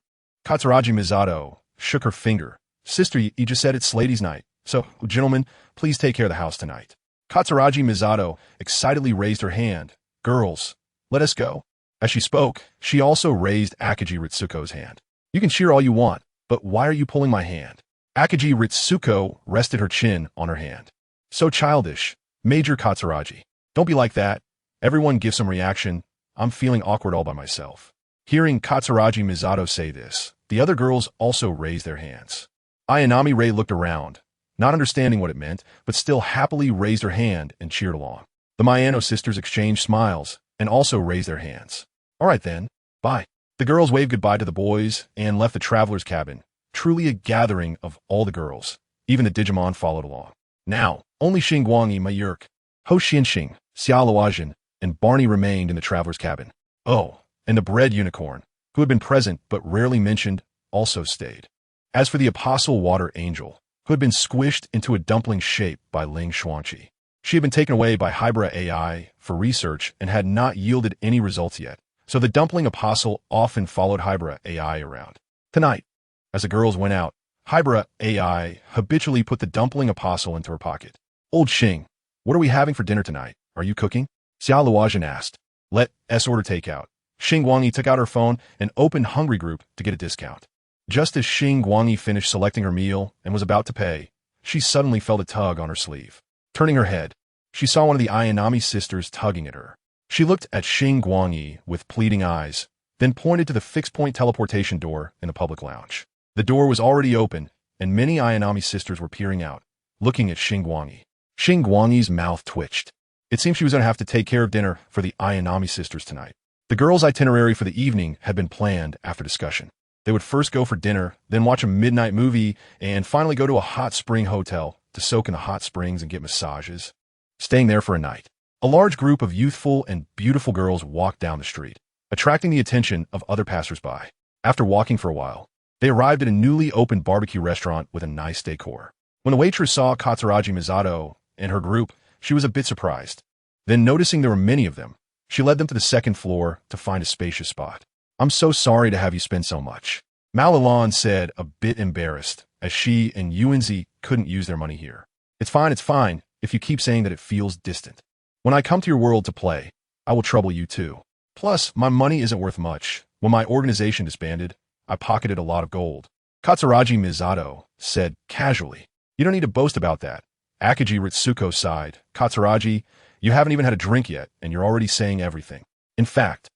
Katsuragi Misato shook her finger. Sister, you just said it's ladies' night. So, gentlemen, please take care of the house tonight. Katsuragi Misato excitedly raised her hand. Girls, let us go. As she spoke, she also raised Akagi Ritsuko's hand. You can cheer all you want, but why are you pulling my hand? Akagi Ritsuko rested her chin on her hand. So childish. Major Katsuragi. Don't be like that. Everyone give some reaction. I'm feeling awkward all by myself. Hearing Katsuragi Misato say this, the other girls also raised their hands. Ayanami Rei looked around, not understanding what it meant, but still happily raised her hand and cheered along. The Miyano sisters exchanged smiles and also raised their hands. All right then, bye. The girls waved goodbye to the boys and left the traveler's cabin, truly a gathering of all the girls. Even the Digimon followed along. Now, only Xingguang, Mayurk, Ho Xianxing, Xiaoluajin, and Barney remained in the traveler's cabin. Oh, and the bread unicorn, who had been present but rarely mentioned, also stayed. As for the apostle water angel, who had been squished into a dumpling shape by Ling Xuanqi, she had been taken away by Hybra AI for research and had not yielded any results yet, so the dumpling apostle often followed Hybra AI around. Tonight, as the girls went out, Hybra AI habitually put the dumpling apostle into her pocket. Old Xing, what are we having for dinner tonight? Are you cooking? Xiaoluajin asked. Let us order takeout. Xingguang took out her phone and opened Hungry Group to get a discount. Just as Xingguang finished selecting her meal and was about to pay, she suddenly felt a tug on her sleeve. Turning her head, she saw one of the Ayanami sisters tugging at her. She looked at Xingguang with pleading eyes, then pointed to the fixed-point teleportation door in the public lounge. The door was already open, and many Ayanami sisters were peering out, looking at Xingguang. Xingguang's mouth twitched. It seemed she was going to have to take care of dinner for the Ayanami sisters tonight. The girls' itinerary for the evening had been planned after discussion. They would first go for dinner, then watch a midnight movie, and finally go to a hot spring hotel to soak in the hot springs and get massages, staying there for a night. A large group of youthful and beautiful girls walked down the street, attracting the attention of other passersby. After walking for a while, they arrived at a newly opened barbecue restaurant with a nice decor. When the waitress saw Katsuragi Misato and her group, she was a bit surprised. Then, noticing there were many of them, she led them to the second floor to find a spacious spot. I'm so sorry to have you spend so much, Malalan said, a bit embarrassed, as she and Yuanzi couldn't use their money here. It's fine, if you keep saying that it feels distant. When I come to your world to play, I will trouble you too. Plus, my money isn't worth much. When my organization disbanded, I pocketed a lot of gold. Katsuragi Misato said casually. You don't need to boast about that. Akagi Ritsuko sighed. Katsuragi, you haven't even had a drink yet, and you're already saying everything. In fact,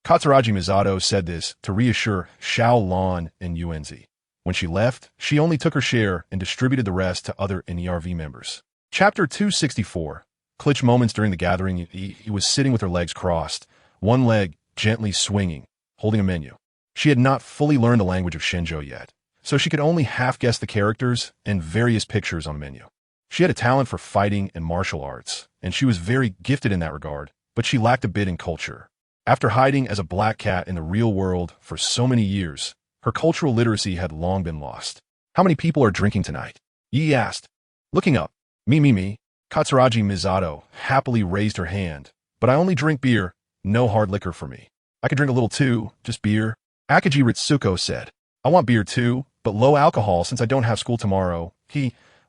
Katsuragi Misato said this to reassure Xiao Lan and Yuanzi. When she left, she only took her share and distributed the rest to other NERV members. Chapter 264. Clutch moments during the gathering. He was sitting with her legs crossed, one leg gently swinging, holding a menu. She had not fully learned the language of Shenzhou yet, so she could only half-guess the characters and various pictures on the menu. She had a talent for fighting and martial arts, and she was very gifted in that regard, but she lacked a bit in culture. After hiding as a black cat in the real world for so many years, her cultural literacy had long been lost. How many people are drinking tonight? Yi asked. Looking up. Me. Katsuragi Misato happily raised her hand. But I only drink beer, no hard liquor for me. I could drink a little too, just beer. Akagi Ritsuko said. I want beer too, but low alcohol since I don't have school tomorrow,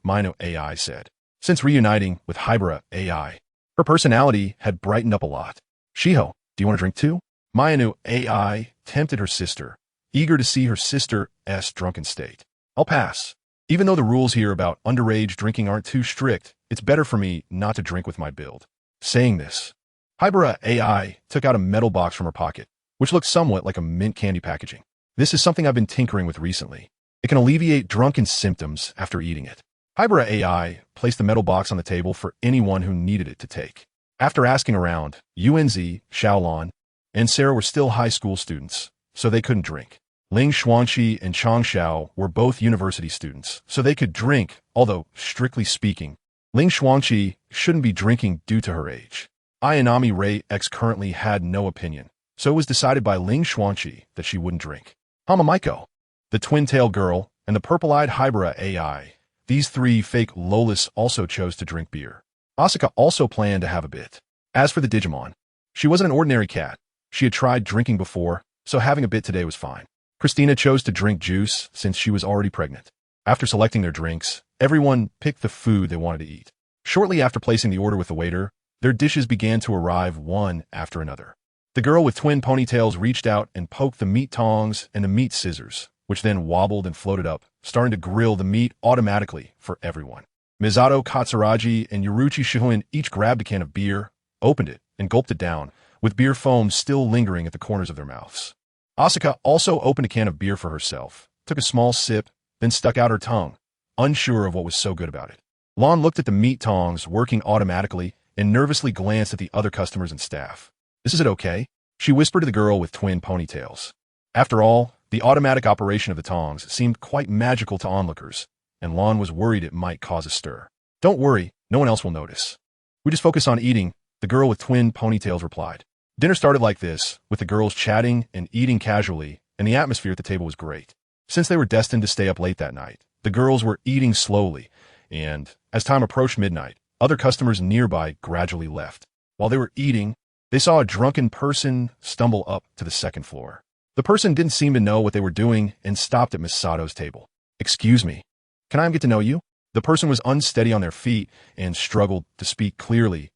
Mino AI said. Since reuniting with Hybra AI, her personality had brightened up a lot. Shiho, do you want to drink too? Mayanu AI tempted her sister, eager to see her sister's drunken state. I'll pass. Even though the rules here about underage drinking aren't too strict, it's better for me not to drink with my build. Saying this, Hybra AI took out a metal box from her pocket, which looked somewhat like a mint candy packaging. This is something I've been tinkering with recently. It can alleviate drunken symptoms after eating it. Hybra AI placed the metal box on the table for anyone who needed it to take. After asking around, Yuanzi, Xiaolan, and Sarah were still high school students, so they couldn't drink. Ling Xuanqi and Chang Xiao were both university students, so they could drink, although, strictly speaking, Ling Xuanqi shouldn't be drinking due to her age. Ayanami Ray X currently had no opinion, so it was decided by Ling Xuanqi that she wouldn't drink. Hamamaiko, the twin-tailed girl, and the purple-eyed Hybera AI, these three fake Lolis also chose to drink beer. Asuka also planned to have a bit. As for the Digimon, she wasn't an ordinary cat. She had tried drinking before, so having a bit today was fine. Christina chose to drink juice since she was already pregnant. After selecting their drinks, everyone picked the food they wanted to eat. Shortly after placing the order with the waiter, their dishes began to arrive one after another. The girl with twin ponytails reached out and poked the meat tongs and the meat scissors, which then wobbled and floated up, starting to grill the meat automatically for everyone. Misato Katsuragi and Yoruichi Shihoin each grabbed a can of beer, opened it, and gulped it down, with beer foam still lingering at the corners of their mouths. Asuka also opened a can of beer for herself, took a small sip, then stuck out her tongue, unsure of what was so good about it. Lon looked at the meat tongs working automatically and nervously glanced at the other customers and staff. "Is it okay?" she whispered to the girl with twin ponytails. After all, the automatic operation of the tongs seemed quite magical to onlookers, and Lon was worried it might cause a stir. "Don't worry, no one else will notice. We just focus on eating," the girl with twin ponytails replied. Dinner started like this, with the girls chatting and eating casually, and the atmosphere at the table was great. Since they were destined to stay up late that night, the girls were eating slowly, and, as time approached midnight, other customers nearby gradually left. While they were eating, they saw a drunken person stumble up to the second floor. The person didn't seem to know what they were doing and stopped at Misato's table. "Excuse me, can I get to know you?" The person was unsteady on their feet and struggled to speak clearly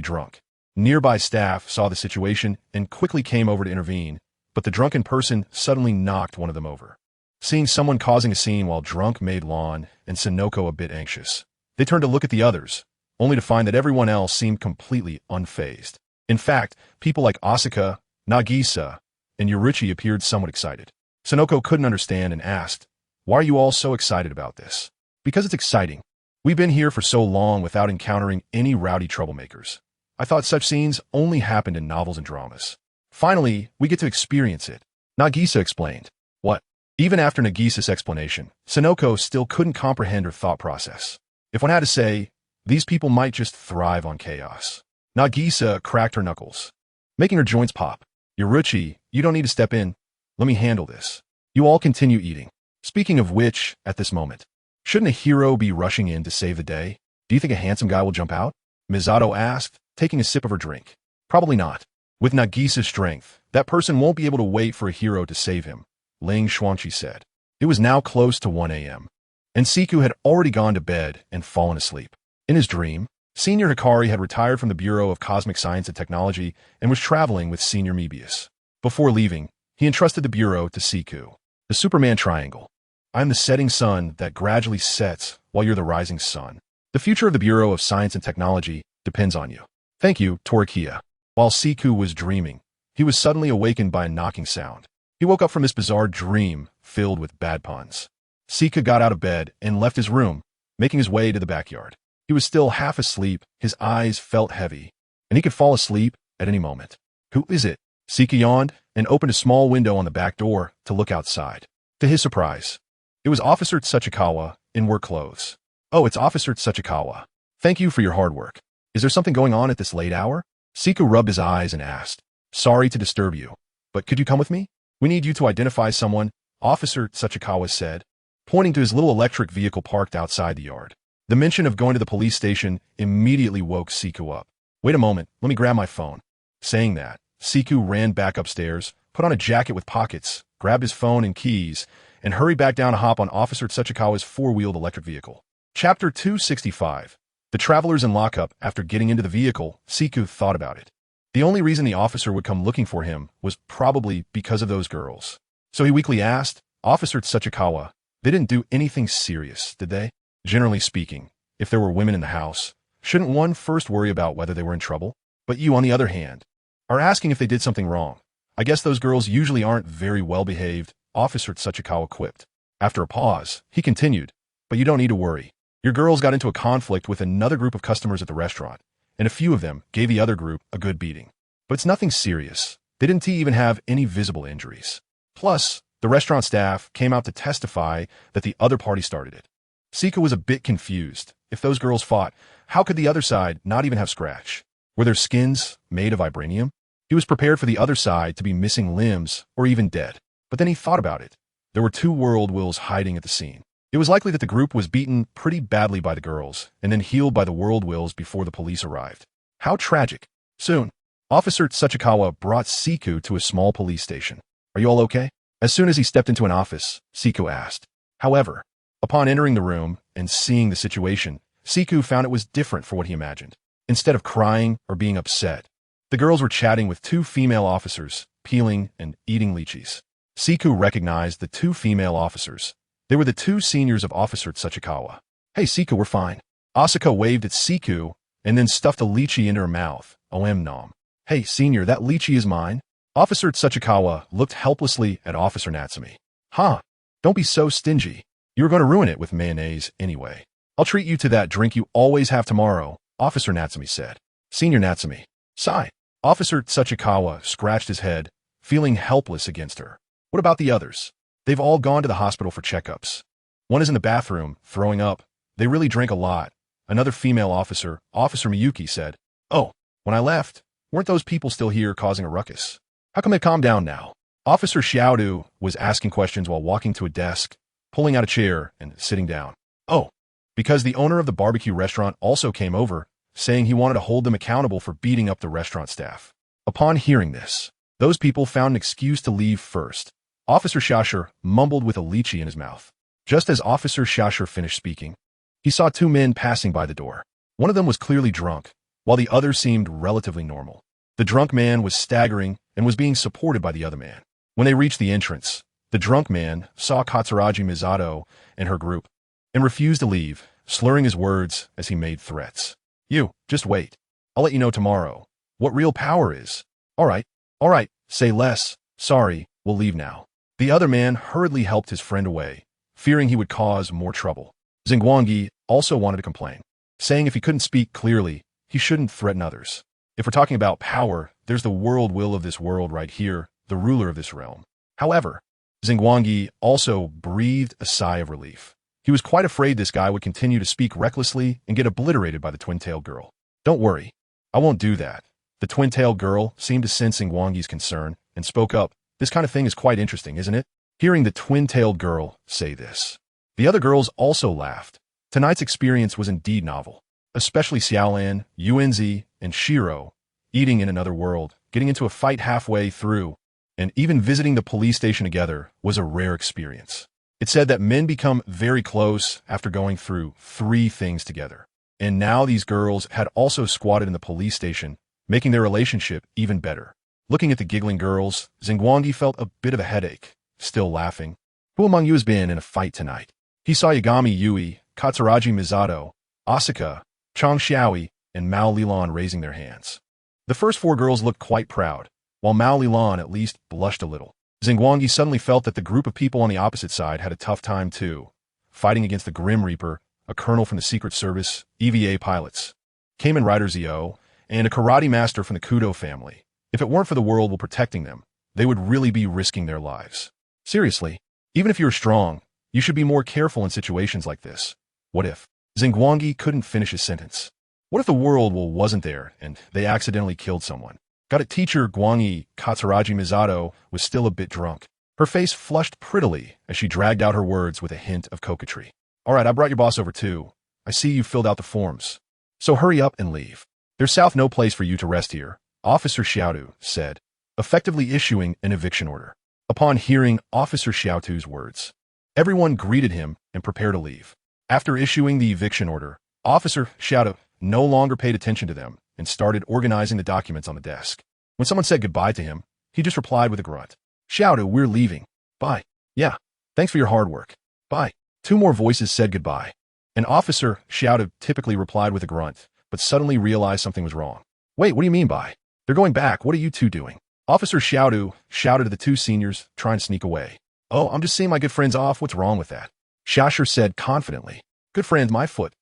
drunk. Nearby staff saw the situation and quickly came over to intervene, but the drunken person suddenly knocked one of them over. Seeing someone causing a scene while drunk made Lon and Sonoko a bit anxious. They turned to look at the others, only to find that everyone else seemed completely unfazed. In fact, people like Asuka, Nagisa, and Yoruichi appeared somewhat excited. Sonoko couldn't understand and asked, "Why are you all so excited about this?" "Because it's exciting. We've been here for so long without encountering any rowdy troublemakers. I thought such scenes only happened in novels and dramas. Finally, we get to experience it," Nagisa explained. "What?" Even after Nagisa's explanation, Sonoko still couldn't comprehend her thought process. If one had to say, these people might just thrive on chaos. Nagisa cracked her knuckles, making her joints pop. "Yoruichi, you don't need to step in. Let me handle this. You all continue eating. Speaking of which, at this moment, shouldn't a hero be rushing in to save the day? Do you think a handsome guy will jump out?" Misato asked, taking a sip of her drink. "Probably not. With Nagisa's strength, that person won't be able to wait for a hero to save him," Ling Xuanqi said. It was now close to 1 a.m., and Siku had already gone to bed and fallen asleep. In his dream, Senior Hikari had retired from the Bureau of Cosmic Science and Technology and was traveling with Senior Mebius. Before leaving, he entrusted the Bureau to Siku. "The Superman Triangle. I am the setting sun that gradually sets while you're the rising sun. The future of the Bureau of Science and Technology depends on you. Thank you, Torikia." While Siku was dreaming, he was suddenly awakened by a knocking sound. He woke up from this bizarre dream filled with bad puns. Siku got out of bed and left his room, making his way to the backyard. He was still half asleep, his eyes felt heavy, and he could fall asleep at any moment. "Who is it?" Siku yawned and opened a small window on the back door to look outside. To his surprise, it was Officer Tsuchikawa in work clothes. "Oh, it's Officer Tsuchikawa. Thank you for your hard work. Is there something going on at this late hour?" Siku rubbed his eyes and asked, "Sorry to disturb you, but could you come with me? We need you to identify someone," Officer Tsuchikawa said, pointing to his little electric vehicle parked outside the yard. The mention of going to the police station immediately woke Siku up. "Wait a moment, let me grab my phone." Saying that, Siku ran back upstairs, put on a jacket with pockets, grabbed his phone and keys, and hurried back down to hop on Officer Tsuchikawa's four-wheeled electric vehicle. Chapter 265. The travelers in lockup. After getting into the vehicle, Siku thought about it. The only reason the officer would come looking for him was probably because of those girls. So he weakly asked, "Officer Tsuchikawa, they didn't do anything serious, did they?" Generally speaking, if there were women in the house, shouldn't one first worry about whether they were in trouble? But you, on the other hand, are asking if they did something wrong. "I guess those girls usually aren't very well-behaved," Officer Tsuchikawa quipped. After a pause, he continued, "But you don't need to worry. Your girls got into a conflict with another group of customers at the restaurant, and a few of them gave the other group a good beating. But it's nothing serious. They didn't even have any visible injuries. Plus, the restaurant staff came out to testify that the other party started it." Siku was a bit confused. If those girls fought, how could the other side not even have scratch? Were their skins made of vibranium? He was prepared for the other side to be missing limbs or even dead. But then he thought about it. There were two world wills hiding at the scene. It was likely that the group was beaten pretty badly by the girls and then healed by the world wills before the police arrived. How tragic. Soon, Officer Tsuchikawa brought Siku to a small police station. Are you all okay? As soon as he stepped into an office, Siku asked. However, upon entering the room and seeing the situation, Siku found it was different from what he imagined. Instead of crying or being upset, the girls were chatting with two female officers, peeling and eating lychees. Siku recognized the two female officers. They were the two seniors of Officer Tsuchikawa. Hey, Siku, we're fine. Asuka waved at Siku and then stuffed a lychee into her mouth. Nom. Hey, senior, that lychee is mine. Officer Tsuchikawa looked helplessly at Officer Natsumi. Huh? Don't be so stingy. You were going to ruin it with mayonnaise anyway. I'll treat you to that drink you always have tomorrow, Officer Natsumi said. Senior Natsumi. Sigh. Officer Tsuchikawa scratched his head, feeling helpless against her. What about the others? They've all gone to the hospital for checkups. One is in the bathroom, throwing up. They really drink a lot. Another female officer, Officer Miyuki, said. Oh, when I left, weren't those people still here causing a ruckus? How come they calmed down now? Officer Xiaodu was asking questions while walking to a desk, pulling out a chair and sitting down. Oh, because the owner of the barbecue restaurant also came over, saying he wanted to hold them accountable for beating up the restaurant staff. Upon hearing this, those people found an excuse to leave first. Officer Shasher mumbled with a lychee in his mouth. Just as Officer Shasher finished speaking, he saw two men passing by the door. One of them was clearly drunk, while the other seemed relatively normal. The drunk man was staggering and was being supported by the other man. When they reached the entrance, the drunk man saw Katsuragi Misato and her group, and refused to leave, slurring his words as he made threats. You, just wait. I'll let you know tomorrow what real power is. All right, say less. Sorry, we'll leave now. The other man hurriedly helped his friend away, fearing he would cause more trouble. Xingguang also wanted to complain, saying if he couldn't speak clearly, he shouldn't threaten others. If we're talking about power, there's the world will of this world right here, the ruler of this realm. However, Xingguang also breathed a sigh of relief. He was quite afraid this guy would continue to speak recklessly and get obliterated by the twin-tailed girl. Don't worry, I won't do that. The twin-tailed girl seemed to sense Xingguang's concern and spoke up. This kind of thing is quite interesting, isn't it? Hearing the twin-tailed girl say this, the other girls also laughed. Tonight's experience was indeed novel, especially Xiaolan, Yuanzi, and Shiro, eating in another world, getting into a fight halfway through, and even visiting the police station together was a rare experience. It said that men become very close after going through 3 things together. And now these girls had also squatted in the police station, making their relationship even better. Looking at the giggling girls, Xingguang felt a bit of a headache, still laughing. Who among you has been in a fight tonight? He saw Yagami Yui, Katsuragi Misato, Asuka, Chang Xiaoi, and Mao Lilan raising their hands. The first 4 girls looked quite proud, while Mao Lilan at least blushed a little. Xingguang suddenly felt that the group of people on the opposite side had a tough time too, fighting against the Grim Reaper, a colonel from the Secret Service, EVA pilots, Kamen Rider Zio, and a karate master from the Kudo family. If it weren't for the world while protecting them, they would really be risking their lives. Seriously, even if you're strong, you should be more careful in situations like this. What if? Xingguang couldn't finish his sentence. What if the world wasn't there and they accidentally killed someone? Got it, teacher Guanyi Katsuragi Misato was still a bit drunk. Her face flushed prettily as she dragged out her words with a hint of coquetry. All right, I brought your boss over too. I see you filled out the forms. So hurry up and leave. There's south no place for you to rest here, Officer Xiaodu said, effectively issuing an eviction order. Upon hearing Officer Xiaodu's words, everyone greeted him and prepared to leave. After issuing the eviction order, Officer Xiaodu no longer paid attention to them and started organizing the documents on the desk. When someone said goodbye to him, he just replied with a grunt. Xiaodu, we're leaving. Bye. Yeah, thanks for your hard work. Bye. 2 more voices said goodbye. An officer, Xiaodu, typically replied with a grunt, but suddenly realized something was wrong. Wait, what do you mean by? They're going back. What are you 2 doing? Officer Xiaodu shouted to the 2 seniors, trying to sneak away. Oh, I'm just seeing my good friends off. What's wrong with that? Shasher said confidently. Good friends, my foot.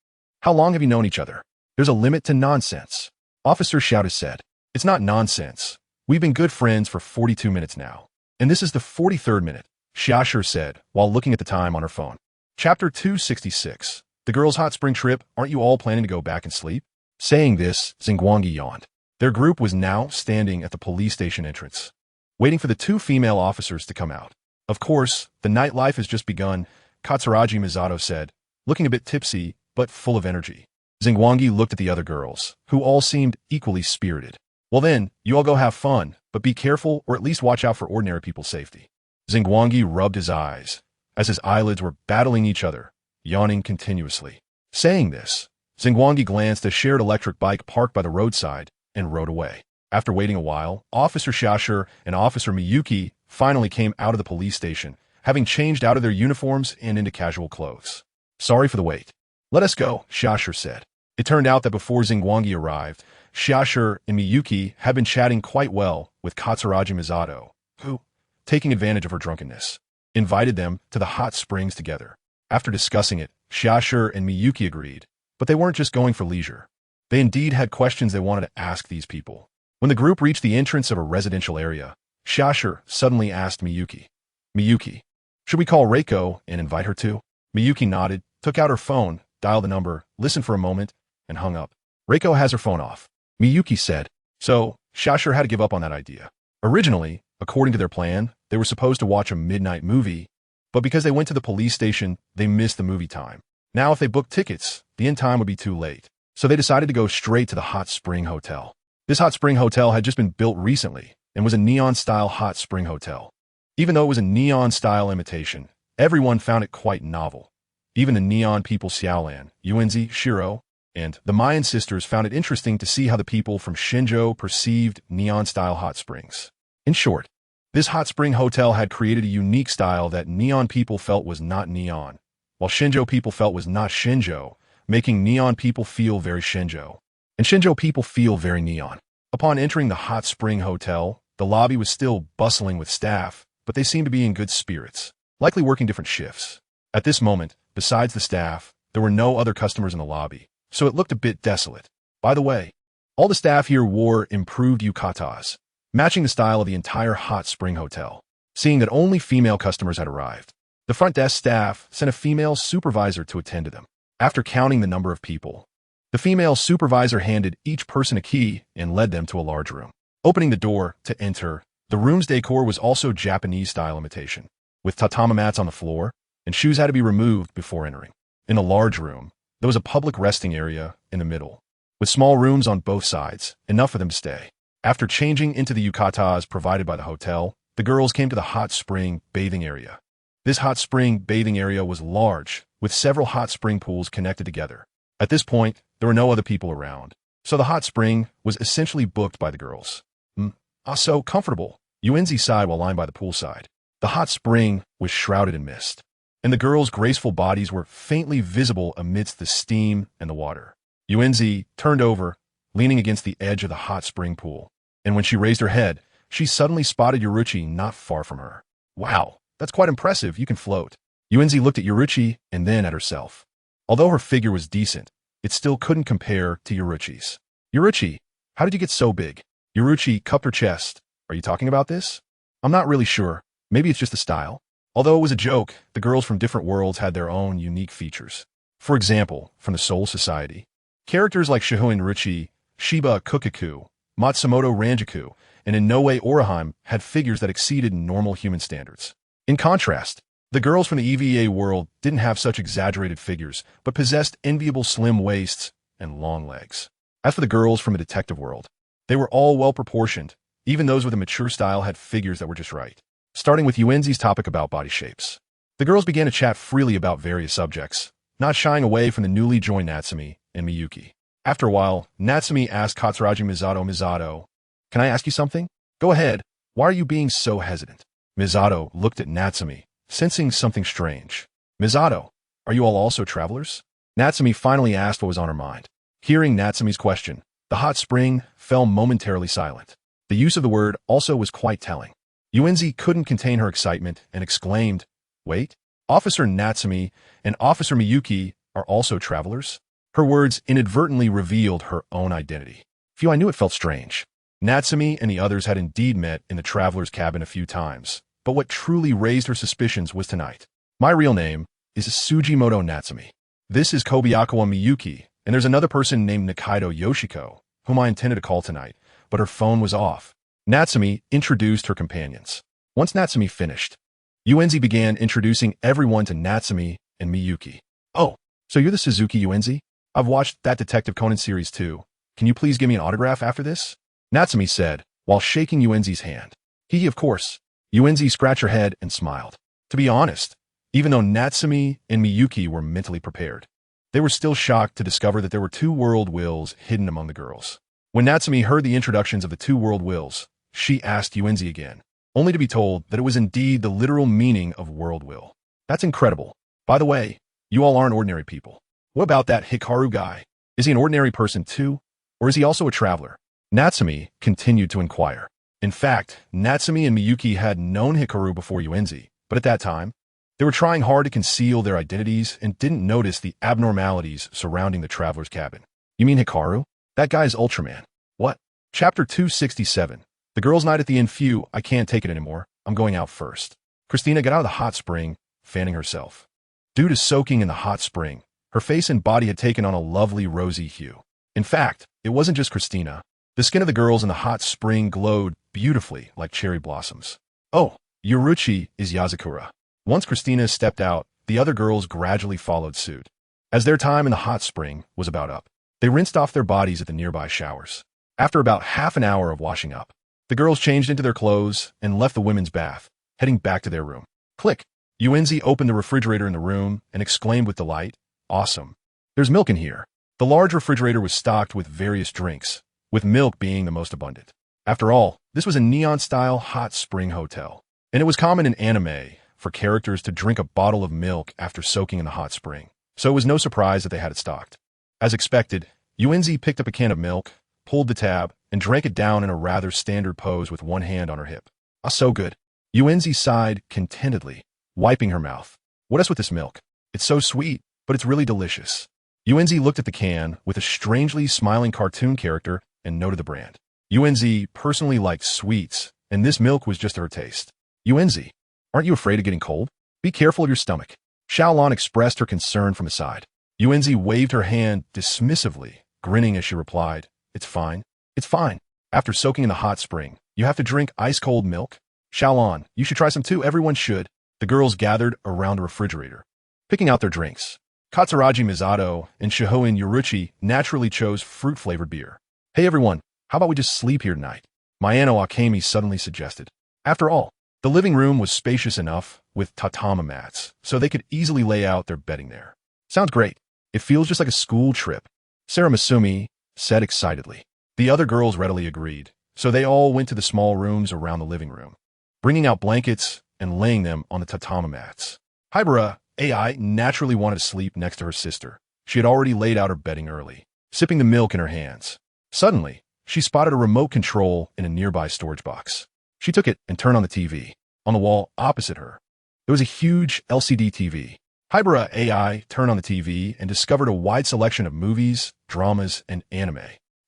How long have you known each other? There's a limit to nonsense. Officer Xiaodu said. It's not nonsense. We've been good friends for 42 minutes now. And this is the 43rd minute, Shasher said while looking at the time on her phone. Chapter 266. The girls' hot spring trip, aren't you all planning to go back and sleep? Saying this, Xingguang yawned. Their group was now standing at the police station entrance, waiting for the two female officers to come out. Of course, the nightlife has just begun, Katsuragi Misato said, looking a bit tipsy, but full of energy. Xingguang looked at the other girls, who all seemed equally spirited. Well then, you all go have fun, but be careful or at least watch out for ordinary people's safety. Xingguang rubbed his eyes, as his eyelids were battling each other, yawning continuously. Saying this, Xingguang glanced at a shared electric bike parked by the roadside and rode away. After waiting a while, Officer Shasher and Officer Miyuki finally came out of the police station, having changed out of their uniforms and into casual clothes. Sorry for the wait. Let us go, Shasher said. It turned out that before Xingguang arrived, Shasher and Miyuki had been chatting quite well with Katsuragi Misato, who, taking advantage of her drunkenness, invited them to the hot springs together. After discussing it, Shasher and Miyuki agreed, but they weren't just going for leisure. They indeed had questions they wanted to ask these people. When the group reached the entrance of a residential area, Shasher suddenly asked Miyuki, Miyuki, should we call Reiko and invite her too? Miyuki nodded, took out her phone, dialed the number, listened for a moment, and hung up. Reiko has her phone off, Miyuki said. So, Shasher had to give up on that idea. Originally, according to their plan, they were supposed to watch a midnight movie, but because they went to the police station, they missed the movie time. Now if they booked tickets, the end time would be too late. So they decided to go straight to the hot spring hotel. This hot spring hotel had just been built recently and was a neon-style hot spring hotel. Even though it was a neon-style imitation, everyone found it quite novel. Even the neon people Xiaolan, Yuanzi, Shiro, and the Mayan sisters found it interesting to see how the people from Shenzhou perceived neon-style hot springs. In short, this hot spring hotel had created a unique style that neon people felt was not neon, while Shenzhou people felt was not Shenzhou, making neon people feel very Shenzhou, and Shenzhou people feel very neon. Upon entering the hot spring hotel, the lobby was still bustling with staff, but they seemed to be in good spirits, likely working different shifts. At this moment, besides the staff, there were no other customers in the lobby, so it looked a bit desolate. By the way, all the staff here wore improved yukatas, matching the style of the entire hot spring hotel. Seeing that only female customers had arrived, the front desk staff sent a female supervisor to attend to them. After counting the number of people, the female supervisor handed each person a key and led them to a large room. Opening the door to enter, the room's decor was also Japanese-style imitation, with tatami mats on the floor, and shoes had to be removed before entering. In the large room, there was a public resting area in the middle, with small rooms on both sides, enough for them to stay. After changing into the yukatas provided by the hotel, the girls came to the hot spring bathing area. This hot spring bathing area was large, with several hot spring pools connected together. At this point, there were no other people around, so the hot spring was essentially booked by the girls. So comfortable, Yuenzi sighed while lying by the poolside. The hot spring was shrouded in mist, and the girls' graceful bodies were faintly visible amidst the steam and the water. Yuenzi turned over, leaning against the edge of the hot spring pool, and when she raised her head, she suddenly spotted Yuruchi not far from her. Wow, that's quite impressive, you can float. Yuenzi looked at Yuruchi and then at herself. Although her figure was decent, it still couldn't compare to Yuruchi's. Yuruchi, how did you get so big? Yuruchi cupped her chest. Are you talking about this? I'm not really sure. Maybe it's just the style. Although it was a joke, the girls from different worlds had their own unique features. For example, from the Soul Society, characters like Shihoin Ruchi, Shiba Kukiku, Matsumoto Ranjaku, and Inoue Orihime had figures that exceeded normal human standards. In contrast, the girls from the EVA world didn't have such exaggerated figures, but possessed enviable slim waists and long legs. As for the girls from the detective world, they were all well-proportioned. Even those with a mature style had figures that were just right. Starting with Yuenzi's topic about body shapes, the girls began to chat freely about various subjects, not shying away from the newly joined Natsumi and Miyuki. After a while, Natsumi asked Katsuragi Misato, can I ask you something? Go ahead. Why are you being so hesitant? Misato looked at Natsumi, sensing something strange. Misato, are you all also travelers? Natsumi finally asked what was on her mind. Hearing Natsumi's question, the hot spring fell momentarily silent. The use of the word also was quite telling. Yuenzi couldn't contain her excitement and exclaimed, wait, Officer Natsumi and Officer Miyuki are also travelers? Her words inadvertently revealed her own identity. Phew, I knew it felt strange. Natsumi and the others had indeed met in the traveler's cabin a few times, but what truly raised her suspicions was tonight. My real name is Sujimoto Natsumi. This is Kobayakawa Miyuki, and there's another person named Nikaido Yoshiko, whom I intended to call tonight, but her phone was off. Natsumi introduced her companions. Once Natsumi finished, Uenzi began introducing everyone to Natsumi and Miyuki. "Oh, so you're the Suzuki Uenzi? I've watched that Detective Conan series too. Can you please give me an autograph after this?" Natsumi said, while shaking Uenzi's hand. Of course." Uenzi scratched her head and smiled. To be honest, even though Natsumi and Miyuki were mentally prepared, they were still shocked to discover that there were two world wills hidden among the girls. When Natsumi heard the introductions of the two world wills, she asked Uenzi again, only to be told that it was indeed the literal meaning of world will. "That's incredible. By the way, you all aren't ordinary people. What about that Hikaru guy? Is he an ordinary person too? Or is he also a traveler?" Natsumi continued to inquire. In fact, Natsumi and Miyuki had known Hikaru before Uenzi, but at that time, they were trying hard to conceal their identities and didn't notice the abnormalities surrounding the traveler's cabin. "You mean Hikaru? That guy's Ultraman." "What?" Chapter 267. The girls' night at the inn. Phew, I can't take it anymore. I'm going out first. Christina got out of the hot spring, fanning herself. Due to soaking in the hot spring, her face and body had taken on a lovely rosy hue. In fact, it wasn't just Christina. The skin of the girls in the hot spring glowed beautifully like cherry blossoms. "Oh, Yoruchi is Yazakura." Once Christina stepped out, the other girls gradually followed suit. As their time in the hot spring was about up, they rinsed off their bodies at the nearby showers. After about half an hour of washing up, the girls changed into their clothes and left the women's bath, heading back to their room. Click! Uenzi opened the refrigerator in the room and exclaimed with delight, "Awesome. There's milk in here." The large refrigerator was stocked with various drinks, with milk being the most abundant. After all, this was a neon-style hot spring hotel, and it was common in anime for characters to drink a bottle of milk after soaking in the hot spring, so it was no surprise that they had it stocked. As expected, Uenzi picked up a can of milk, pulled the tab, and drank it down in a rather standard pose with one hand on her hip. "Ah, so good." Uenzi sighed contentedly, wiping her mouth. "What is with this milk? It's so sweet, but it's really delicious." Uenzi looked at the can with a strangely smiling cartoon character and noted the brand. Uenzi personally liked sweets, and this milk was just to her taste. "Uenzi, aren't you afraid of getting cold? Be careful of your stomach." Xiaolon expressed her concern from the side. Uenzi waved her hand dismissively, grinning as she replied, "It's fine. It's fine. After soaking in the hot spring, you have to drink ice-cold milk? Xiaolon, you should try some too. Everyone should." The girls gathered around the refrigerator, picking out their drinks. Katsuragi Misato and Shihoin Yoruchi naturally chose fruit-flavored beer. "Hey everyone, how about we just sleep here tonight?" Mayano Akemi suddenly suggested. After all, the living room was spacious enough with tatami mats, so they could easily lay out their bedding there. "Sounds great. It feels just like a school trip," Sarah Masumi said excitedly. The other girls readily agreed, so they all went to the small rooms around the living room, bringing out blankets and laying them on the tatami mats. Hibara AI naturally wanted to sleep next to her sister. She had already laid out her bedding early, sipping the milk in her hands. Suddenly, she spotted a remote control in a nearby storage box. She took it and turned on the TV. On the wall opposite her, there was a huge LCD TV. Hibara AI turned on the TV and discovered a wide selection of movies, dramas, and anime.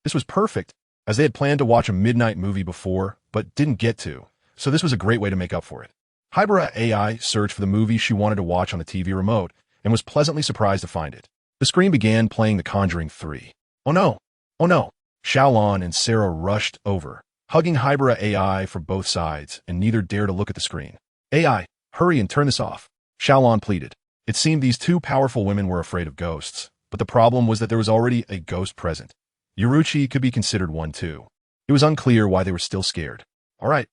This was perfect, as they had planned to watch a midnight movie before, but didn't get to, so this was a great way to make up for it. Hibara AI searched for the movie she wanted to watch on the TV remote and was pleasantly surprised to find it. The screen began playing The Conjuring 3. "Oh no! Oh no!" Xiaolon and Sarah rushed over, hugging Hibara AI from both sides, and neither dared to look at the screen. "AI, hurry and turn this off," Xiaolon pleaded. It seemed these two powerful women were afraid of ghosts, but the problem was that there was already a ghost present. Yoruchi could be considered one too. It was unclear why they were still scared. All right,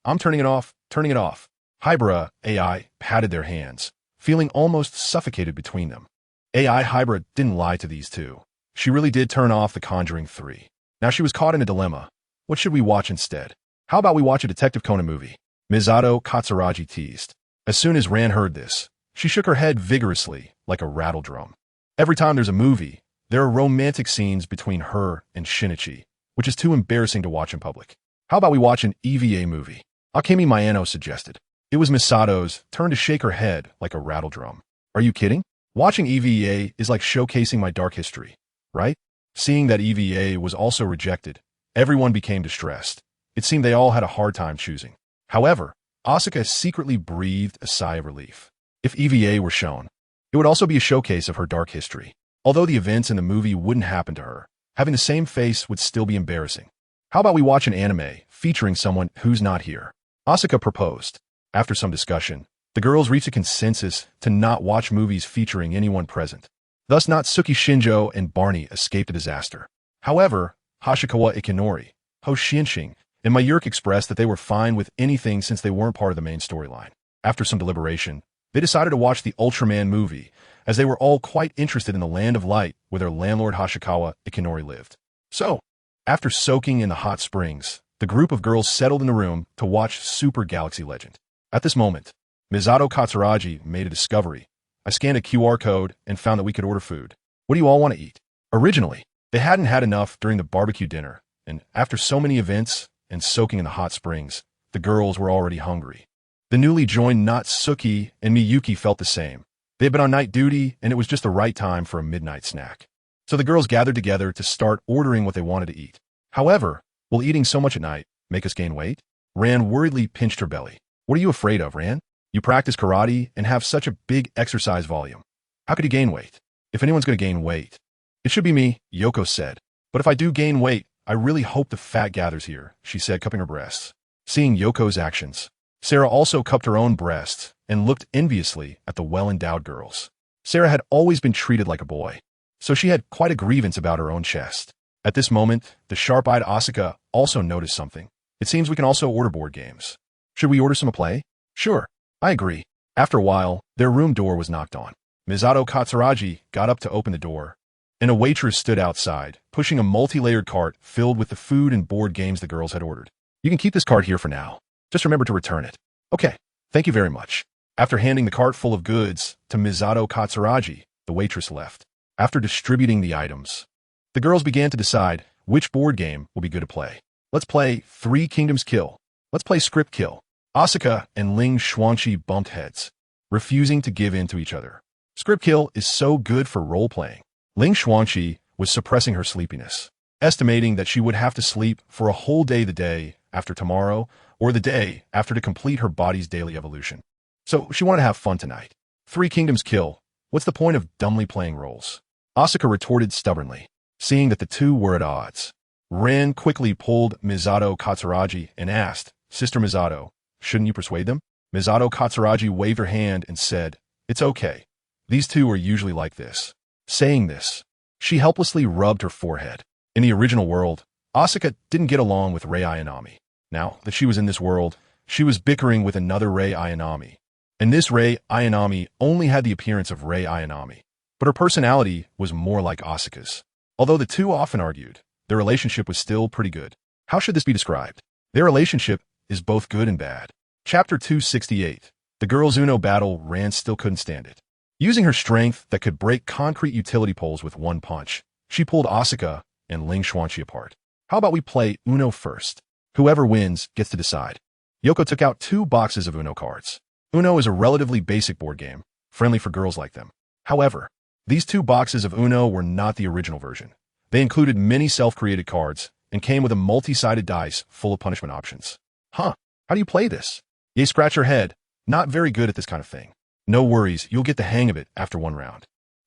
I'm turning it off, turning it off." Hibara AI patted their hands, feeling almost suffocated between them. AI Hibara didn't lie to these two. She really did turn off The Conjuring 3. Now she was caught in a dilemma. What should we watch instead? How about we watch a Detective Conan movie? Misato Katsuragi teased. As soon as Ran heard this, she shook her head vigorously, like a rattle drum. Every time there's a movie, there are romantic scenes between her and Shinichi, which is too embarrassing to watch in public. How about we watch an EVA movie? Akemi Mayano suggested. It was Misato's turn to shake her head like a rattle drum. Are you kidding? Watching EVA is like showcasing my dark history, right? Seeing that EVA was also rejected, everyone became distressed. It seemed they all had a hard time choosing. However, Asuka secretly breathed a sigh of relief. If EVA were shown, it would also be a showcase of her dark history. Although the events in the movie wouldn't happen to her, having the same face would still be embarrassing. How about we watch an anime featuring someone who's not here? Asuka proposed. After some discussion, the girls reached a consensus to not watch movies featuring anyone present. Thus, Natsuki Shinjo and Barney escaped a disaster. However, Hashikawa Ikinori, Hoshinshin, and Mayurk expressed that they were fine with anything since they weren't part of the main storyline. After some deliberation, they decided to watch the Ultraman movie, as they were all quite interested in the Land of Light where their landlord Hashikawa Ikinori lived. So, after soaking in the hot springs, the group of girls settled in the room to watch Super Galaxy Legend. At this moment, Misato Katsuragi made a discovery. I scanned a QR code and found that we could order food. What do you all want to eat? Originally, they hadn't had enough during the barbecue dinner, and after so many events and soaking in the hot springs, the girls were already hungry. The newly joined Natsuki and Miyuki felt the same. They had been on night duty, and it was just the right time for a midnight snack. So the girls gathered together to start ordering what they wanted to eat. However, will eating so much at night make us gain weight? Ran worriedly pinched her belly. What are you afraid of, Ran? You practice karate and have such a big exercise volume. How could you gain weight? If anyone's going to gain weight, it should be me, Yoko said. But if I do gain weight, I really hope the fat gathers here, she said, cupping her breasts. Seeing Yoko's actions, Sarah also cupped her own breasts and looked enviously at the well-endowed girls. Sarah had always been treated like a boy, so she had quite a grievance about her own chest. At this moment, the sharp-eyed Asuka also noticed something. It seems we can also order board games. Should we order some to play? Sure, I agree. After a while, their room door was knocked on. Misato Katsuragi got up to open the door, and a waitress stood outside, pushing a multi-layered cart filled with the food and board games the girls had ordered. You can keep this cart here for now. Just remember to return it. Okay, thank you very much. After handing the cart full of goods to Misato Katsuragi, the waitress left. After distributing the items, the girls began to decide which board game will be good to play. Let's play Three Kingdoms Kill. Let's play Script Kill. Asuka and Ling Xuanqi bumped heads, refusing to give in to each other. Script Kill is so good for role-playing. Ling Xuanqi was suppressing her sleepiness, estimating that she would have to sleep for a whole day the day after tomorrow or the day after to complete her body's daily evolution. So she wanted to have fun tonight. Three Kingdoms Kill. What's the point of dumbly playing roles? Asuka retorted stubbornly, seeing that the two were at odds. Ren quickly pulled Misato Katsuragi and asked, Sister Misato, shouldn't you persuade them? Misato Katsuragi waved her hand and said, It's okay. These two are usually like this. Saying this, she helplessly rubbed her forehead. In the original world, Asuka didn't get along with Rei Ayanami. Now that she was in this world, she was bickering with another Rei Ayanami. And this Rei Ayanami only had the appearance of Rei Ayanami, but her personality was more like Asuka's. Although the two often argued, their relationship was still pretty good. How should this be described? Their relationship is both good and bad. Chapter 268. The girls' Uno battle. Ran still couldn't stand it. Using her strength that could break concrete utility poles with one punch, she pulled Asuka and Ling Xuanqi apart. How about we play Uno first? Whoever wins gets to decide. Yoko took out 2 boxes of Uno cards. Uno is a relatively basic board game, friendly for girls like them. However, these 2 boxes of Uno were not the original version. They included many self-created cards and came with a multi-sided dice full of punishment options. Huh, how do you play this? Ye scratched her head. Not very good at this kind of thing. No worries, you'll get the hang of it after 1 round.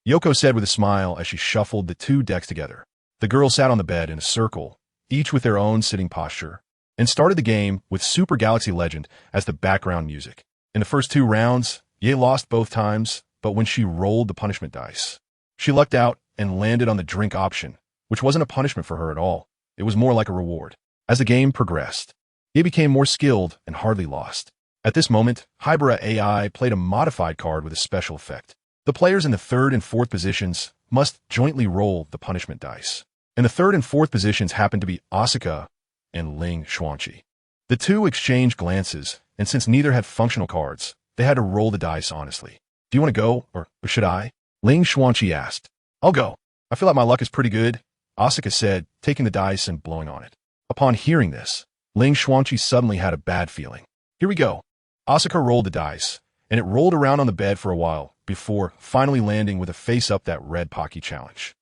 Yoko said with a smile as she shuffled the 2 decks together. The girls sat on the bed in a circle, each with their own sitting posture, and started the game with Super Galaxy Legend as the background music. In the first 2 rounds, Ye lost both times, but when she rolled the punishment dice, she lucked out and landed on the drink option, which wasn't a punishment for her at all. It was more like a reward. As the game progressed, Ye became more skilled and hardly lost. At this moment, Hybera AI played a modified card with a special effect. The players in the 3rd and 4th positions must jointly roll the punishment dice. And the 3rd and 4th positions happened to be Asuka and Ling Xuanqi. The two exchanged glances, and since neither had functional cards, they had to roll the dice honestly. Do you want to go, or should I? Ling Xuanqi asked. I'll go. I feel like my luck is pretty good, Asuka said, taking the dice and blowing on it. Upon hearing this, Ling Xuanqi suddenly had a bad feeling. Here we go. Asuka rolled the dice, and it rolled around on the bed for a while before finally landing with a face-up that red Pocky challenge.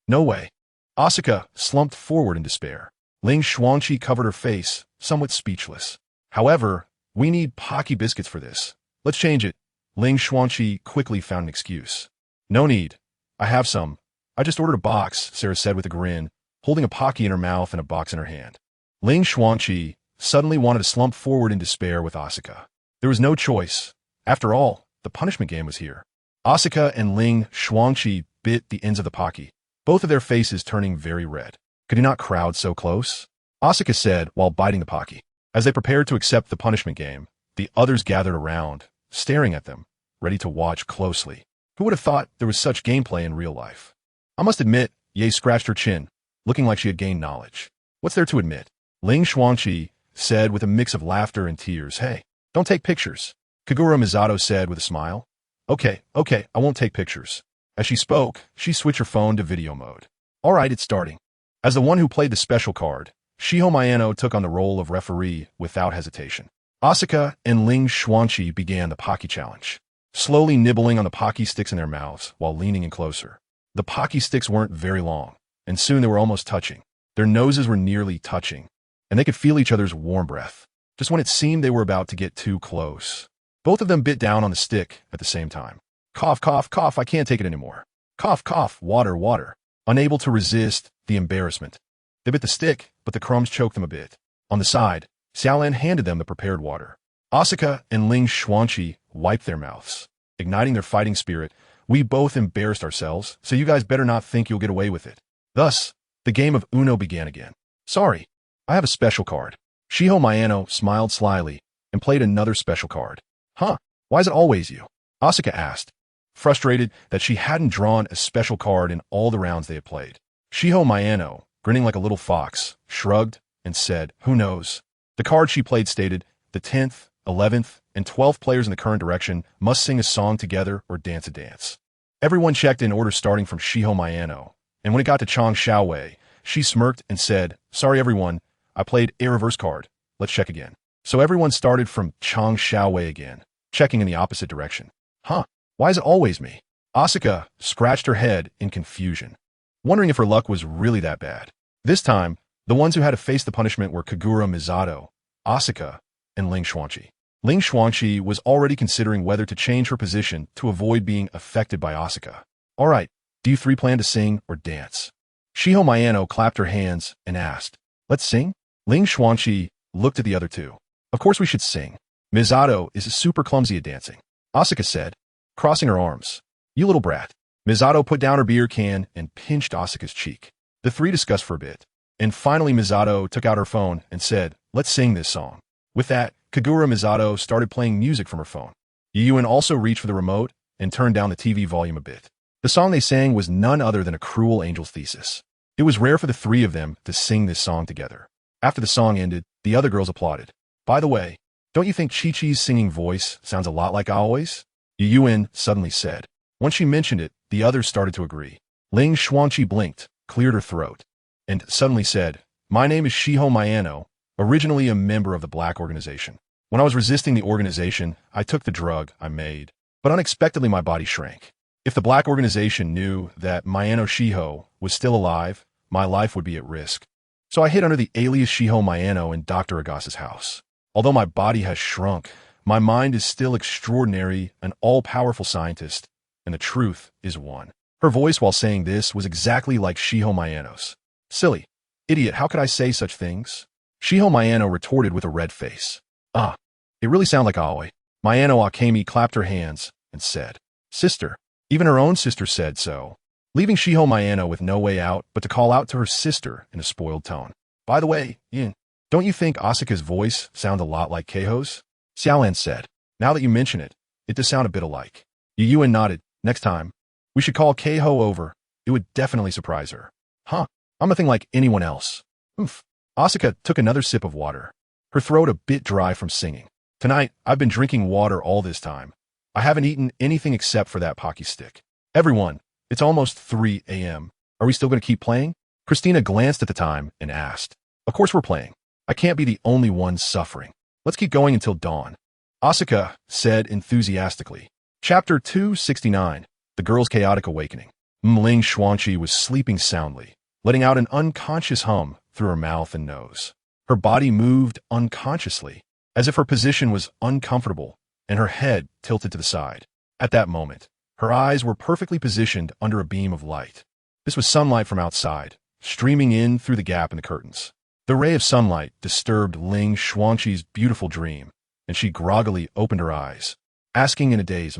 No way. Asuka slumped forward in despair. Ling Xuanqi covered her face, somewhat speechless. However, we need Pocky biscuits for this. Let's change it. Ling Xuanqi quickly found an excuse. No need. I have some. I just ordered a box, Sarah said with a grin, holding a Pocky in her mouth and a box in her hand. Ling Xuanqi suddenly wanted to slump forward in despair with Asuka. There was no choice. After all, the punishment game was here. Asuka and Ling Xuanqi bit the ends of the pocky, both of their faces turning very red. Could he not crowd so close? Asuka said while biting the pocky. As they prepared to accept the punishment game, the others gathered around, staring at them, ready to watch closely. Who would have thought there was such gameplay in real life? I must admit, Ye scratched her chin, looking like she had gained knowledge. What's there to admit? Ling Xuanqi said with a mix of laughter and tears. Hey, don't take pictures. Kagura Misato said with a smile. Okay, I won't take pictures. As she spoke, she switched her phone to video mode. All right, it's starting. As the one who played the special card, Shiho Mayano took on the role of referee without hesitation. Asuka and Ling Xuanqi began the Pocky Challenge, slowly nibbling on the Pocky sticks in their mouths while leaning in closer. The Pocky sticks weren't very long, and soon they were almost touching. Their noses were nearly touching, and they could feel each other's warm breath, just when it seemed they were about to get too close. Both of them bit down on the stick at the same time. Cough, cough, cough, I can't take it anymore. Cough, cough, water, water. Unable to resist the embarrassment. They bit the stick, but the crumbs choked them a bit. On the side, Xiaolan handed them the prepared water. Asuka and Ling Xuanqi wiped their mouths, igniting their fighting spirit. We both embarrassed ourselves, so you guys better not think you'll get away with it. Thus, the game of Uno began again. Sorry, I have a special card. Shiho Mayano smiled slyly and played another special card. Huh, why is it always you? Asuka asked, frustrated that she hadn't drawn a special card in all the rounds they had played. Shiho Mayano, grinning like a little fox, shrugged and said, who knows? The card she played stated, the 10th, 11th, and 12th players in the current direction must sing a song together or dance a dance. Everyone checked in order starting from Shiho Mayano, and when it got to Chang Xiaowei, she smirked and said, sorry everyone, I played a reverse card. Let's check again. So everyone started from Chang Xiaowei again, checking in the opposite direction. Huh, why is it always me? Asuka scratched her head in confusion, wondering if her luck was really that bad. This time, the ones who had to face the punishment were Kagura Misato, Asuka, and Ling Xuanqi. Ling Xuanqi was already considering whether to change her position to avoid being affected by Asuka. All right, do you three plan to sing or dance? Shiho Mayano clapped her hands and asked, let's sing? Ling Xuanqi looked at the other two. Of course we should sing. Misato is super clumsy at dancing, Asuka said, crossing her arms. You little brat. Misato put down her beer can and pinched Asuka's cheek. The three discussed for a bit, and finally Misato took out her phone and said, let's sing this song. With that, Kagura Misato started playing music from her phone. Yuyuin also reached for the remote and turned down the TV volume a bit. The song they sang was none other than A Cruel Angel's Thesis. It was rare for the three of them to sing this song together. After the song ended, the other girls applauded. By the way, don't you think Chi-Chi's singing voice sounds a lot like Aoi's? Yuyuin suddenly said. Once she mentioned it, the others started to agree. Ling Xuanqi blinked, cleared her throat, and suddenly said, my name is Shiho Mayano, originally a member of the Black Organization. When I was resisting the organization, I took the drug I made, but unexpectedly my body shrank. If the Black Organization knew that Mayano Shiho was still alive, my life would be at risk. So I hid under the alias Shiho Mayano in Dr. Agasa's house. Although my body has shrunk, my mind is still extraordinary, an all-powerful scientist, and the truth is one. Her voice while saying this was exactly like Shiho Mayano's. Silly. Idiot, how could I say such things? Shiho Mayano retorted with a red face. Ah, it really sounded like Aoi. Mayano Akemi clapped her hands and said, sister. Even her own sister said so, leaving Shiho Mayano with no way out but to call out to her sister in a spoiled tone. By the way, Yin, don't you think Asuka's voice sound a lot like Keiho's? Xiaolan said. Now that you mention it, it does sound a bit alike. Yuyuin nodded. Next time, we should call Keiho over. It would definitely surprise her. Huh, I'm nothing like anyone else. Oof. Asuka took another sip of water, her throat a bit dry from singing. Tonight, I've been drinking water all this time. I haven't eaten anything except for that Pocky stick. Everyone, it's almost 3 a.m. Are we still going to keep playing? Christina glanced at the time and asked. Of course we're playing. I can't be the only one suffering. Let's keep going until dawn. Asuka said enthusiastically. Chapter 269, The Girl's Chaotic Awakening. Ling Xuanqi was sleeping soundly, letting out an unconscious hum through her mouth and nose. Her body moved unconsciously, as if her position was uncomfortable, and her head tilted to the side. At that moment, her eyes were perfectly positioned under a beam of light. This was sunlight from outside, streaming in through the gap in the curtains. The ray of sunlight disturbed Ling Xuanqi's beautiful dream, and she groggily opened her eyes, asking in a daze,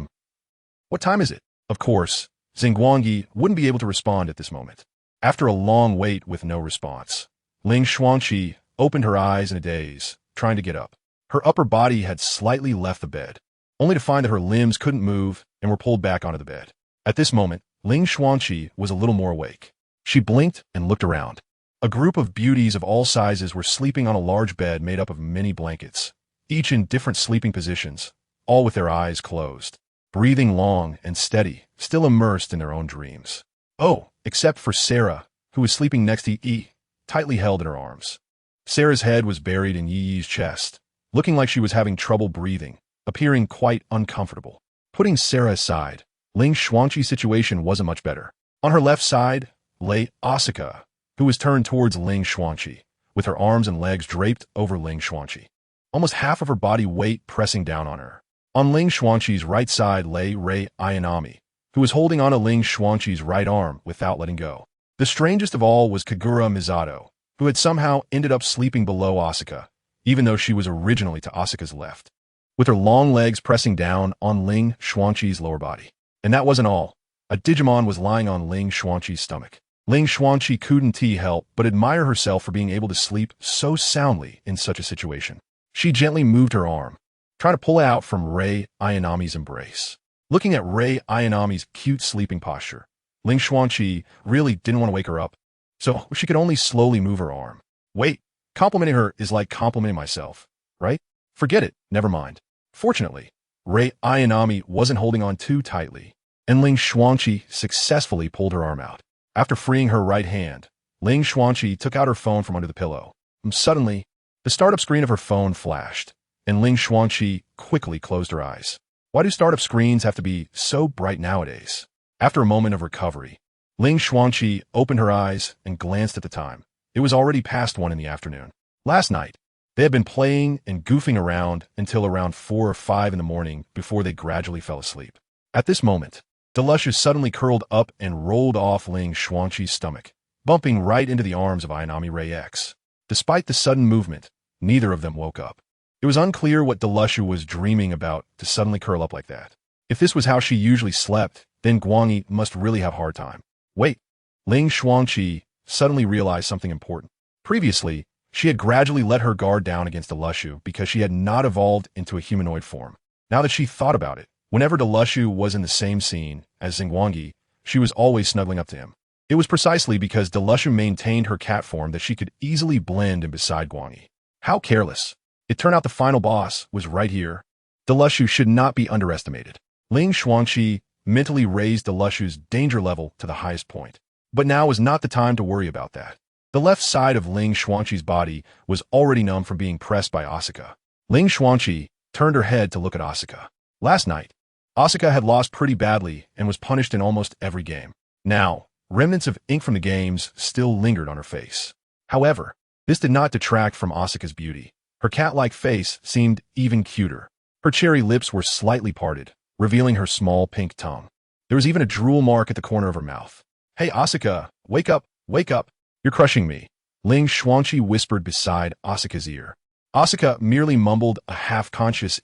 "What time is it?" Of course, Xingguang wouldn't be able to respond at this moment. After a long wait with no response, Ling Xuanqi opened her eyes in a daze, trying to get up. Her upper body had slightly left the bed, only to find that her limbs couldn't move and were pulled back onto the bed. At this moment, Ling Xuanqi was a little more awake. She blinked and looked around. A group of beauties of all sizes were sleeping on a large bed made up of many blankets, each in different sleeping positions, all with their eyes closed, breathing long and steady, still immersed in their own dreams. Oh, except for Sarah, who was sleeping next to Yi, tightly held in her arms. Sarah's head was buried in Yi's chest, looking like she was having trouble breathing, appearing quite uncomfortable. Putting Sarah aside, Ling Xuanqi's situation wasn't much better. On her left side lay Asuka, who was turned towards Ling Xuanqi, with her arms and legs draped over Ling Xuanqi, almost half of her body weight pressing down on her. On Ling Xuanqi's right side lay Rei Ayanami, who was holding onto Ling Xuanqi's right arm without letting go. The strangest of all was Kagura Misato, who had somehow ended up sleeping below Asuka, even though she was originally to Asuka's left, with her long legs pressing down on Ling Xuanqi's lower body. And that wasn't all. A Digimon was lying on Ling Xuanqi's stomach. Ling Xuanqi couldn't help but admire herself for being able to sleep so soundly in such a situation. She gently moved her arm, trying to pull it out from Rei Ayanami's embrace. Looking at Rei Ayanami's cute sleeping posture, Ling Xuanqi really didn't want to wake her up, so she could only slowly move her arm. Wait, complimenting her is like complimenting myself, right? Forget it, never mind. Fortunately, Rei Ayanami wasn't holding on too tightly, and Ling Xuanqi successfully pulled her arm out. After freeing her right hand, Ling Xuanqi took out her phone from under the pillow. Suddenly, the startup screen of her phone flashed, and Ling Xuanqi quickly closed her eyes. Why do startup screens have to be so bright nowadays? After a moment of recovery, Ling Xuanqi opened her eyes and glanced at the time. It was already past 1 in the afternoon. Last night, they had been playing and goofing around until around 4 or 5 in the morning before they gradually fell asleep. At this moment, Deluscious suddenly curled up and rolled off Ling Xuanqi's stomach, bumping right into the arms of Ayanami Rei X. Despite the sudden movement, neither of them woke up. It was unclear what Deluscious was dreaming about to suddenly curl up like that. If this was how she usually slept, then Guangyi must really have a hard time. Wait, Ling Xuanqi suddenly realized something important. Previously, she had gradually let her guard down against Deluscious because she had not evolved into a humanoid form. Now that she thought about it, whenever Deluscious was in the same scene as Xingguang, she was always snuggling up to him. It was precisely because Deluscious maintained her cat form that she could easily blend in beside Guangyi. How careless. It turned out the final boss was right here. Deluscious should not be underestimated. Ling Xuanqi mentally raised Deluscious' danger level to the highest point. But now was not the time to worry about that. The left side of Ling Xuanqi's body was already numb from being pressed by Asuka. Ling Xuanqi turned her head to look at Asuka. Last night, Asuka had lost pretty badly and was punished in almost every game. Now, remnants of ink from the games still lingered on her face. However, this did not detract from Asuka's beauty. Her cat-like face seemed even cuter. Her cherry lips were slightly parted, revealing her small pink tongue. There was even a drool mark at the corner of her mouth. "Hey, Asuka, wake up, wake up. You're crushing me," Ling Xuanqi whispered beside Asuka's ear. Asuka merely mumbled a half-conscious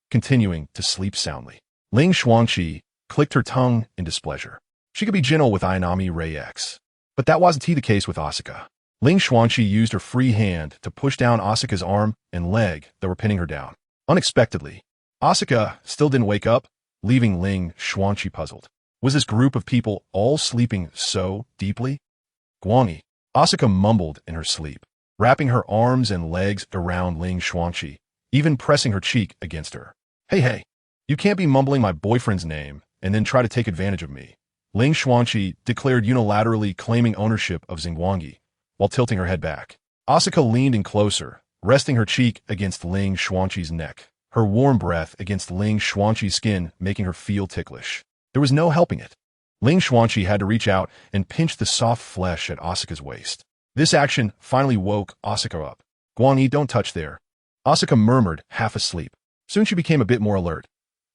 continuing to sleep soundly. Ling Xuanqi clicked her tongue in displeasure. She could be gentle with Ayanami Rei X, but that wasn't the case with Asuka. Ling Xuanqi used her free hand to push down Asuka's arm and leg that were pinning her down. Unexpectedly, Asuka still didn't wake up, leaving Ling Xuanqi puzzled. Was this group of people all sleeping so deeply? Guangyi, Asuka mumbled in her sleep, wrapping her arms and legs around Ling Xuanqi, even pressing her cheek against her. Hey, you can't be mumbling my boyfriend's name and then try to take advantage of me," Ling Xuanqi declared, unilaterally claiming ownership of Xingguang, while tilting her head back. Asuka leaned in closer, resting her cheek against Ling Xuanqi's neck, her warm breath against Ling Xuanqi's skin making her feel ticklish. There was no helping it. Ling Xuanqi had to reach out and pinch the soft flesh at Asuka's waist. This action finally woke Asuka up. "Guangyi, don't touch there," Asuka murmured, half asleep. Soon she became a bit more alert.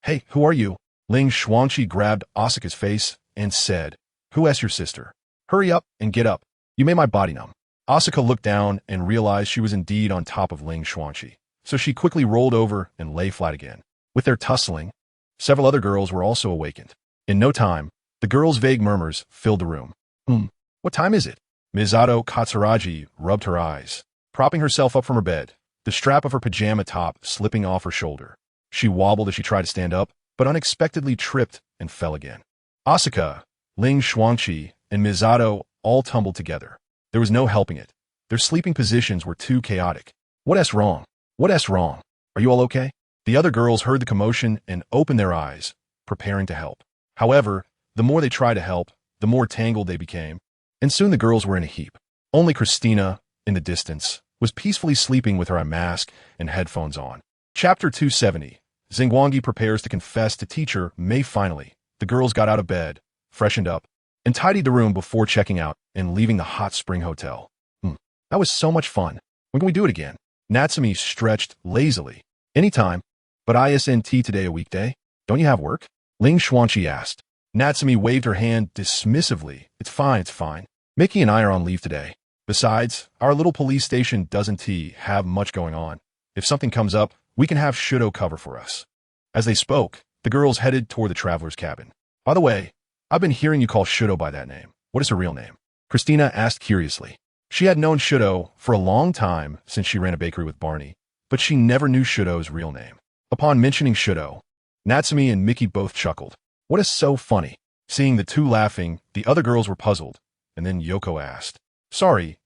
"Hey, who are you?" Ling Xuanqi grabbed Asuka's face and said, "Who asked your sister? Hurry up and get up. You made my body numb." Asuka looked down and realized she was indeed on top of Ling Xuanqi, so she quickly rolled over and lay flat again. With their tussling, several other girls were also awakened. In no time, the girls' vague murmurs filled the room. What time is it? Misato Katsuragi rubbed her eyes, propping herself up from her bed, the strap of her pajama top slipping off her shoulder. She wobbled as she tried to stand up, but unexpectedly tripped and fell again. Asuka, Ling Xuanqi, and Misato all tumbled together. There was no helping it. Their sleeping positions were too chaotic. What's wrong? What's wrong? Are you all okay? The other girls heard the commotion and opened their eyes, preparing to help. However, the more they tried to help, the more tangled they became, and soon the girls were in a heap. Only Christina, in the distance, was peacefully sleeping with her mask and headphones on. Chapter 270. Xingguang prepares to confess to teacher Mei. Finally, the girls got out of bed, freshened up, and tidied the room before checking out and leaving the hot spring hotel. That was so much fun. When can we do it again? Natsumi stretched lazily. Anytime. But isn't today a weekday? Don't you have work? Ling Xuanqi asked. Natsumi waved her hand dismissively. It's fine. Mickey and I are on leave today. Besides, our little police station doesn't have much going on. If something comes up, we can have Shudo cover for us. As they spoke, the girls headed toward the traveler's cabin. By the way, I've been hearing you call Shudo by that name. What is her real name? Christina asked curiously. She had known Shudo for a long time since she ran a bakery with Barney, but she never knew Shudo's real name. Upon mentioning Shudo, Natsumi and Mickey both chuckled. What is so funny? Seeing the two laughing, the other girls were puzzled, and then Yoko asked. Sorry,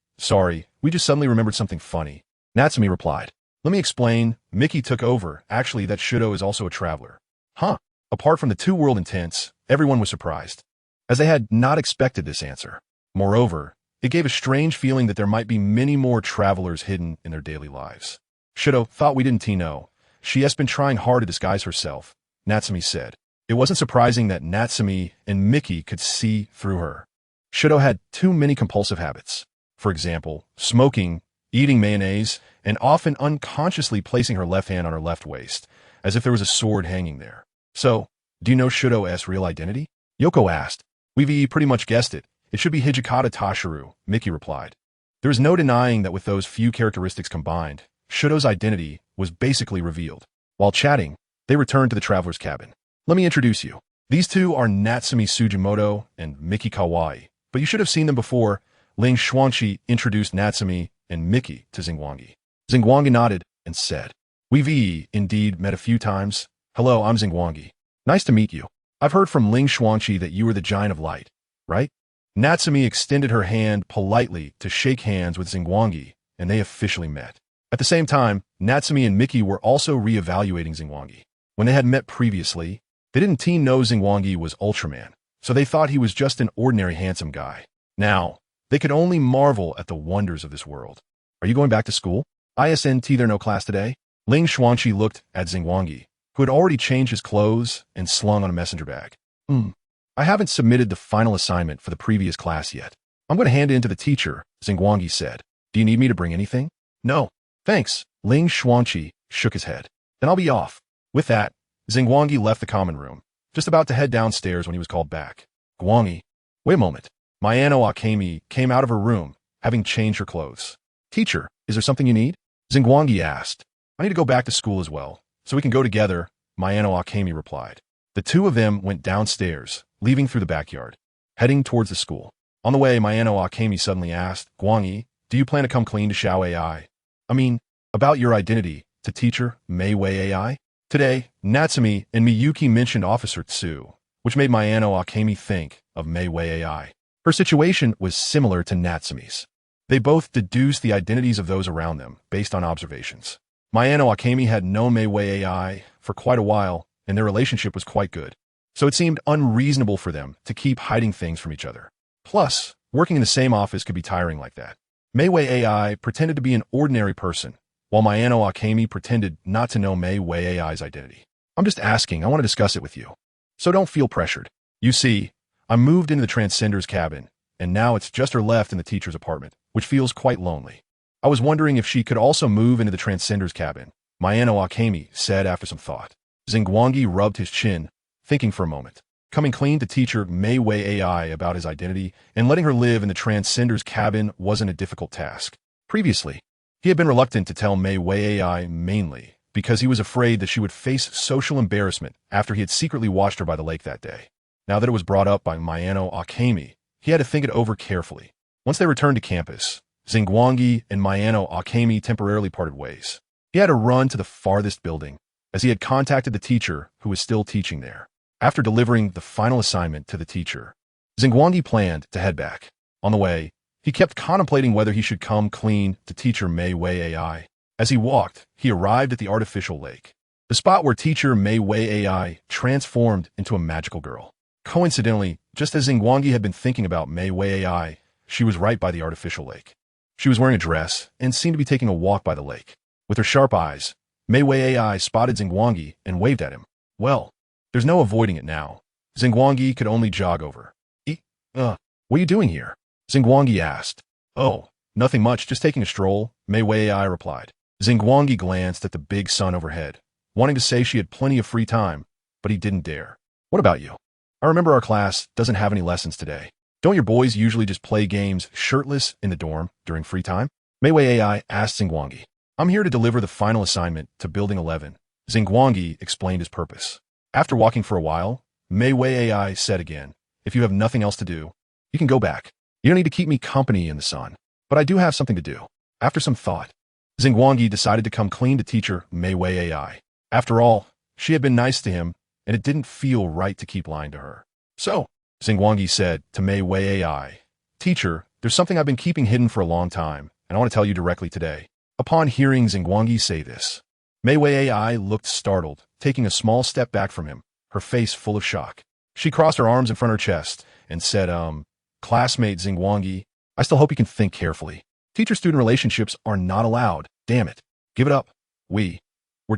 we just suddenly remembered something funny. Natsumi replied. Let me explain. Mickey took over. Actually, that Shudo is also a traveler. Huh? Apart from the two-world intents, everyone was surprised, as they had not expected this answer. Moreover, it gave a strange feeling that there might be many more travelers hidden in their daily lives. Shudo thought we didn't know. She has been trying hard to disguise herself, Natsumi said. It wasn't surprising that Natsumi and Mickey could see through her. Shudo had too many compulsive habits. For example, smoking, eating mayonnaise, and often unconsciously placing her left hand on her left waist, as if there was a sword hanging there. So, do you know Shudo's real identity? Yoko asked. We've pretty much guessed it. It should be Hijikata Tashiru, Mickey replied. There is no denying that with those few characteristics combined, Shudo's identity was basically revealed. While chatting, they returned to the traveler's cabin. Let me introduce you. These two are Natsumi Sugimoto and Miki Kawai, but you should have seen them before. Ling Xuanqi introduced Natsumi and Mickey to Xingguang. Xingguang nodded and said, We've indeed met a few times. Hello, I'm Xingguang. Nice to meet you. I've heard from Ling Xuanqi that you were the Giant of Light, right? Natsumi extended her hand politely to shake hands with Xingguang, and they officially met. At the same time, Natsumi and Mickey were also re-evaluating Xingguang. When they had met previously, they didn't know Xingguang was Ultraman, so they thought he was just an ordinary handsome guy. Now, they could only marvel at the wonders of this world. Are you going back to school? Isn't there no class today? Ling Xuanqi looked at Xingguang, who had already changed his clothes and slung on a messenger bag. I haven't submitted the final assignment for the previous class yet. I'm going to hand it in to the teacher, Xingguang said. Do you need me to bring anything? No. Thanks. Ling Xuanqi shook his head. Then I'll be off. With that, Xingguang left the common room, just about to head downstairs when he was called back. Guangi, wait a moment. Mayano Akemi came out of her room, having changed her clothes. Teacher, is there something you need? Xingguang asked. I need to go back to school as well, so we can go together, Mayano Akemi replied. The two of them went downstairs, leaving through the backyard, heading towards the school. On the way, Mayano Akemi suddenly asked, Guangi, do you plan to come clean to Xiao AI? About your identity, to teacher Mei Wei AI? Today, Natsumi and Miyuki mentioned Officer Tsu, which made Mayano Akemi think of Mei Wei AI. Her situation was similar to Natsumi's. They both deduced the identities of those around them based on observations. Mayano Akemi had known Mei Wei AI for quite a while, and their relationship was quite good. So it seemed unreasonable for them to keep hiding things from each other. Plus, working in the same office could be tiring like that. Mei Wei AI pretended to be an ordinary person, while Mayano Akemi pretended not to know Mei Wei AI's identity. I'm just asking, I want to discuss it with you. So don't feel pressured. You see, I moved into the Transcender's cabin, and now it's just her left in the teacher's apartment, which feels quite lonely. I was wondering if she could also move into the Transcender's cabin, Mayano Akemi said after some thought. Xingguang rubbed his chin, thinking for a moment. coming clean to teacher Mei Wei AI about his identity and letting her live in the Transcender's cabin wasn't a difficult task. Previously, he had been reluctant to tell Mei Wei AI mainly because he was afraid that she would face social embarrassment after he had secretly watched her by the lake that day. Now that it was brought up by Mayano Akemi, he had to think it over carefully. Once they returned to campus, Xingguang and Mayano Akemi temporarily parted ways. He had to run to the farthest building, as he had contacted the teacher who was still teaching there. After delivering the final assignment to the teacher, Xingguang planned to head back. On the way, he kept contemplating whether he should come clean to teacher Mei Wei AI. As he walked, he arrived at the artificial lake, the spot where teacher Mei Wei AI transformed into a magical girl. Coincidentally, just as Xingguang had been thinking about Mei Wei AI, she was right by the artificial lake. She was wearing a dress and seemed to be taking a walk by the lake. With her sharp eyes, Mei Wei AI spotted Xingguang and waved at him. Well, there's no avoiding it now. Xingguang could only jog over. What are you doing here? Xingguang asked. Oh, nothing much, just taking a stroll, Mei Wei AI replied. Xingguang glanced at the big sun overhead, wanting to say she had plenty of free time, but he didn't dare. What about you? I remember our class doesn't have any lessons today. Don't your boys usually just play games shirtless in the dorm during free time? Mei Wei AI asked Xingguang. I'm here to deliver the final assignment to Building 11. Xingguang explained his purpose. After walking for a while, Mei Wei AI said again, if you have nothing else to do, you can go back. You don't need to keep me company in the sun, but I do have something to do. After some thought, Xingguang decided to come clean to teacher Mei Wei AI. After all, she had been nice to him, and it didn't feel right to keep lying to her. So, Xingguang said to Mei Wei AI, Teacher, there's something I've been keeping hidden for a long time, and I want to tell you directly today. Upon hearing Xingguang say this, Mei Wei AI looked startled, taking a small step back from him, her face full of shock. She crossed her arms in front of her chest and said, Classmate Xingguang, I still hope you can think carefully. Teacher-student relationships are not allowed. Damn it. Give it up. We're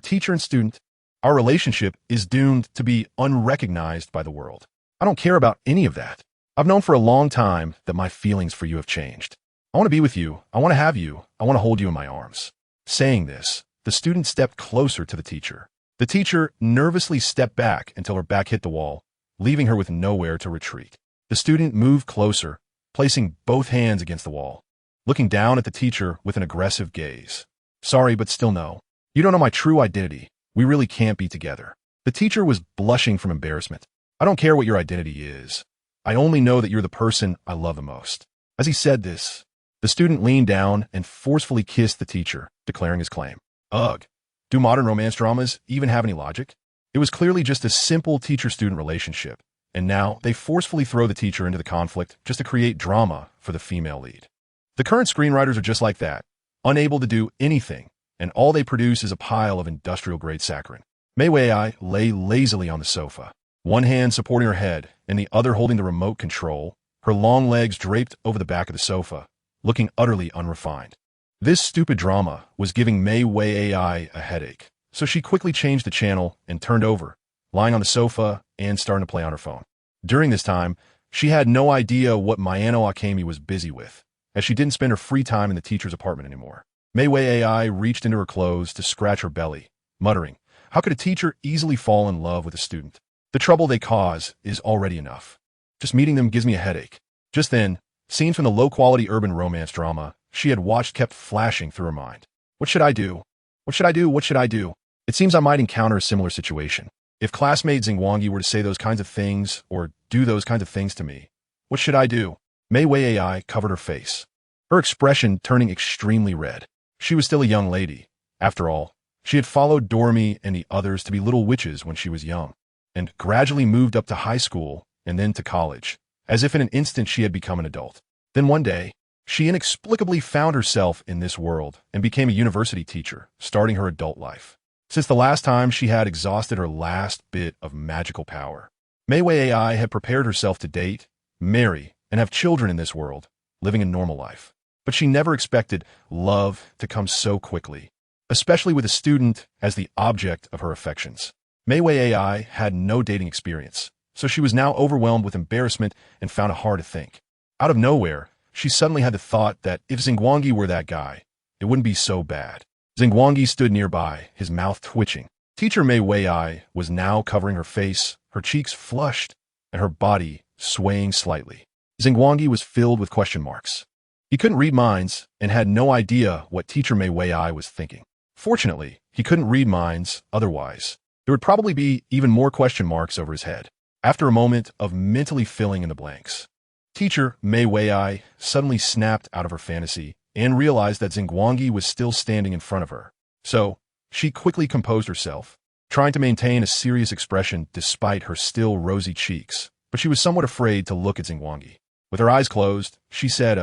teacher and student. Our relationship is doomed to be unrecognized by the world. I don't care about any of that. I've known for a long time that my feelings for you have changed. I want to be with you. I want to have you. I want to hold you in my arms. Saying this, the student stepped closer to the teacher. The teacher nervously stepped back until her back hit the wall, leaving her with nowhere to retreat. The student moved closer, placing both hands against the wall, looking down at the teacher with an aggressive gaze. Sorry, but still no. You don't know my true identity. We really can't be together. The teacher was blushing from embarrassment. I don't care what your identity is. I only know that you're the person I love the most. As he said this, the student leaned down and forcefully kissed the teacher, declaring his claim. Ugh. Do modern romance dramas even have any logic? It was clearly just a simple teacher-student relationship, and now they forcefully throw the teacher into the conflict just to create drama for the female lead. The current screenwriters are just like that, unable to do anything, and all they produce is a pile of industrial-grade saccharin. Mei Wei lay lazily on the sofa, one hand supporting her head and the other holding the remote control, her long legs draped over the back of the sofa, looking utterly unrefined. This stupid drama was giving Mei Wei AI a headache, so she quickly changed the channel and turned over, lying on the sofa and starting to play on her phone. During this time, she had no idea what Mayano Akemi was busy with, as she didn't spend her free time in the teacher's apartment anymore. Mei Wei AI reached into her clothes to scratch her belly, muttering, how could a teacher easily fall in love with a student? The trouble they cause is already enough. Just meeting them gives me a headache. Just then, scenes from the low-quality urban romance drama she had watched kept flashing through her mind. What should I do? What should I do? What should I do? It seems I might encounter a similar situation. If classmate Xingguang were to say those kinds of things or do those kinds of things to me, what should I do? Mei Wei AI covered her face, her expression turning extremely red. She was still a young lady. After all, she had followed Dormy and the others to be little witches when she was young, and gradually moved up to high school and then to college, as if in an instant she had become an adult. Then one day, she inexplicably found herself in this world and became a university teacher, starting her adult life. Since the last time she had exhausted her last bit of magical power, Mei Wei AI had prepared herself to date, marry, and have children in this world, living a normal life. But she never expected love to come so quickly, especially with a student as the object of her affections. Mei Wei AI had no dating experience, so she was now overwhelmed with embarrassment and found it hard to think. Out of nowhere, she suddenly had the thought that if Xingguang were that guy, it wouldn't be so bad. Xingguang stood nearby, his mouth twitching. Teacher Mei Wei was now covering her face, her cheeks flushed, and her body swaying slightly. Xingguang was filled with question marks. He couldn't read minds and had no idea what teacher Mei Weiai was thinking. Fortunately, he couldn't read minds otherwise. There would probably be even more question marks over his head. After a moment of mentally filling in the blanks, teacher Mei Weiai suddenly snapped out of her fantasy and realized that Xingguang was still standing in front of her. So, she quickly composed herself, trying to maintain a serious expression despite her still rosy cheeks, but she was somewhat afraid to look at Xingguang. With her eyes closed, she said,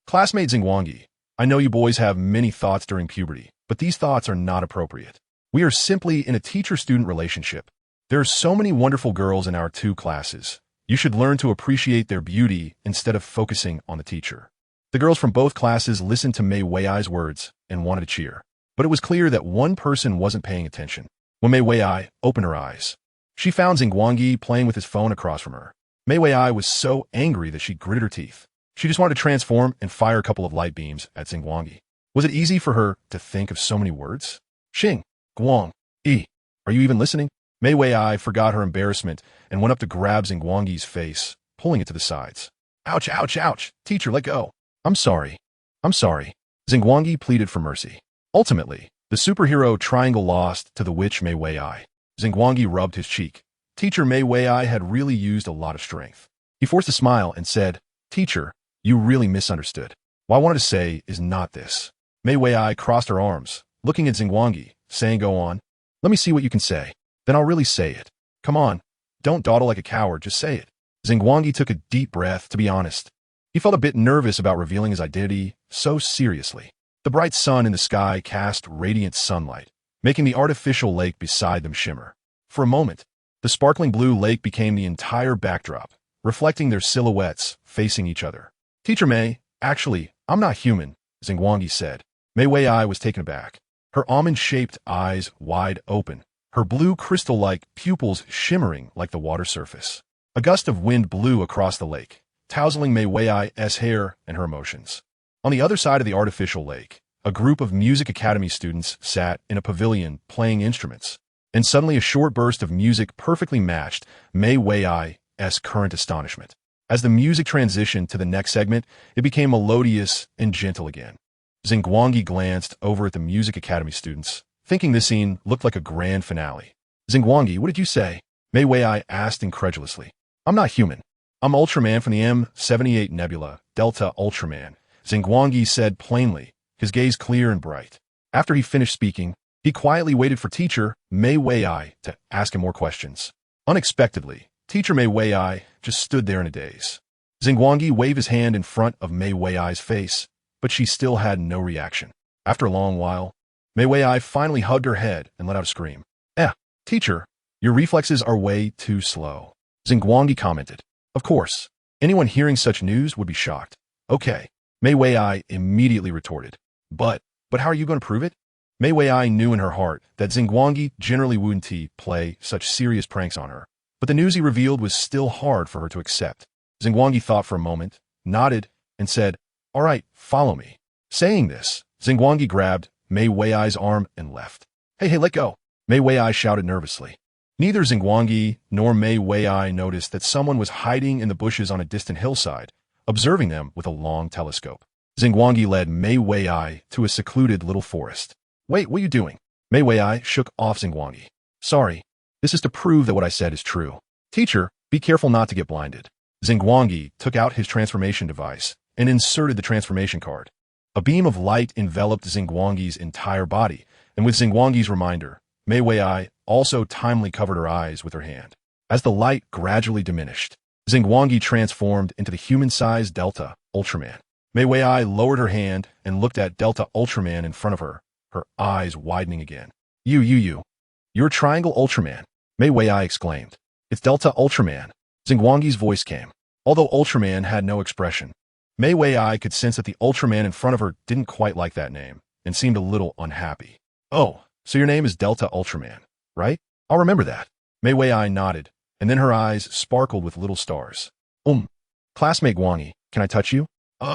Classmate Xingguang, I know you boys have many thoughts during puberty, but these thoughts are not appropriate. We are simply in a teacher-student relationship. There are so many wonderful girls in our 2 classes. You should learn to appreciate their beauty instead of focusing on the teacher. The girls from both classes listened to Mei Weiai's words and wanted to cheer. But it was clear that one person wasn't paying attention. When Mei Weiai opened her eyes, she found Xingguang playing with his phone across from her. Mei Weiai was so angry that she gritted her teeth. She just wanted to transform and fire a couple of light beams at Xingguang. Was it easy for her to think of so many words? Xingguang, are you even listening? Mei Weiai forgot her embarrassment and went up to grab Xingguang's face, pulling it to the sides. Ouch, ouch, ouch. Teacher, let go. I'm sorry. Xingguang pleaded for mercy. Ultimately, the superhero triangle lost to the witch Mei Weiai. Xingguang rubbed his cheek. Teacher Mei Weiai had really used a lot of strength. He forced a smile and said, Teacher, you really misunderstood. What I wanted to say is not this. Mei Weiai crossed her arms, looking at Xingguang, saying, Go on. Let me see what you can say. Then I'll really say it. Come on. Don't dawdle like a coward, just say it. Xingguang took a deep breath, to be honest. He felt a bit nervous about revealing his identity so seriously. The bright sun in the sky cast radiant sunlight, making the artificial lake beside them shimmer. For a moment, the sparkling blue lake became the entire backdrop, reflecting their silhouettes facing each other. Teacher Mei, actually, I'm not human, Xingguang said. Mei Weiai was taken aback, her almond-shaped eyes wide open, her blue crystal-like pupils shimmering like the water surface. A gust of wind blew across the lake, tousling Mei Weiai's hair and her emotions. On the other side of the artificial lake, a group of music academy students sat in a pavilion playing instruments, and suddenly a short burst of music perfectly matched Mei Weiai's current astonishment. As the music transitioned to the next segment, it became melodious and gentle again. Xingguang glanced over at the music academy students, thinking this scene looked like a grand finale. Xingguang, what did you say? Mei Weiai asked incredulously. I'm not human. I'm Ultraman from the M78 Nebula, Delta Ultraman, Xingguang said plainly, his gaze clear and bright. After he finished speaking, he quietly waited for teacher Mei Weiai to ask him more questions. Unexpectedly, teacher Mei Weiai just stood there in a daze. Xingguang waved his hand in front of Mei Weiai's face, but she still had no reaction. After a long while, Mei Weiai finally hugged her head and let out a scream. Teacher, your reflexes are way too slow. Xingguang commented. Of course, anyone hearing such news would be shocked. Okay, Mei Weiai immediately retorted. But how are you going to prove it? Mei Weiai knew in her heart that Xingguang generally wouldn't play such serious pranks on her, but the news he revealed was still hard for her to accept. Xingguang thought for a moment, nodded, and said, All right, follow me. Saying this, Xingguang grabbed Mei Weiai's arm and left. Hey, let go. Mei Weiai shouted nervously. Neither Xingguang nor Mei Weiai noticed that someone was hiding in the bushes on a distant hillside, observing them with a long telescope. Xingguang led Mei Weiai to a secluded little forest. Wait, what are you doing? Mei Weiai shook off Xingguang. Sorry, this is to prove that what I said is true. Teacher, be careful not to get blinded. Xingguang took out his transformation device and inserted the transformation card. A beam of light enveloped Xingguang's entire body, and with Xingguang's reminder, Mei Weiai also timely covered her eyes with her hand. As the light gradually diminished, Xingguang transformed into the human-sized Delta Ultraman. Mei Weiai lowered her hand and looked at Delta Ultraman in front of her, her eyes widening again. You're a Triangle Ultraman, Mei Weiai exclaimed. It's Delta Ultraman. Xingguang's voice came. Although Ultraman had no expression, Mei Weiai could sense that the Ultraman in front of her didn't quite like that name and seemed a little unhappy. Oh, so your name is Delta Ultraman, right? I'll remember that. Mei Weiai nodded, and then her eyes sparkled with little stars. Classmate Guangi, can I touch you?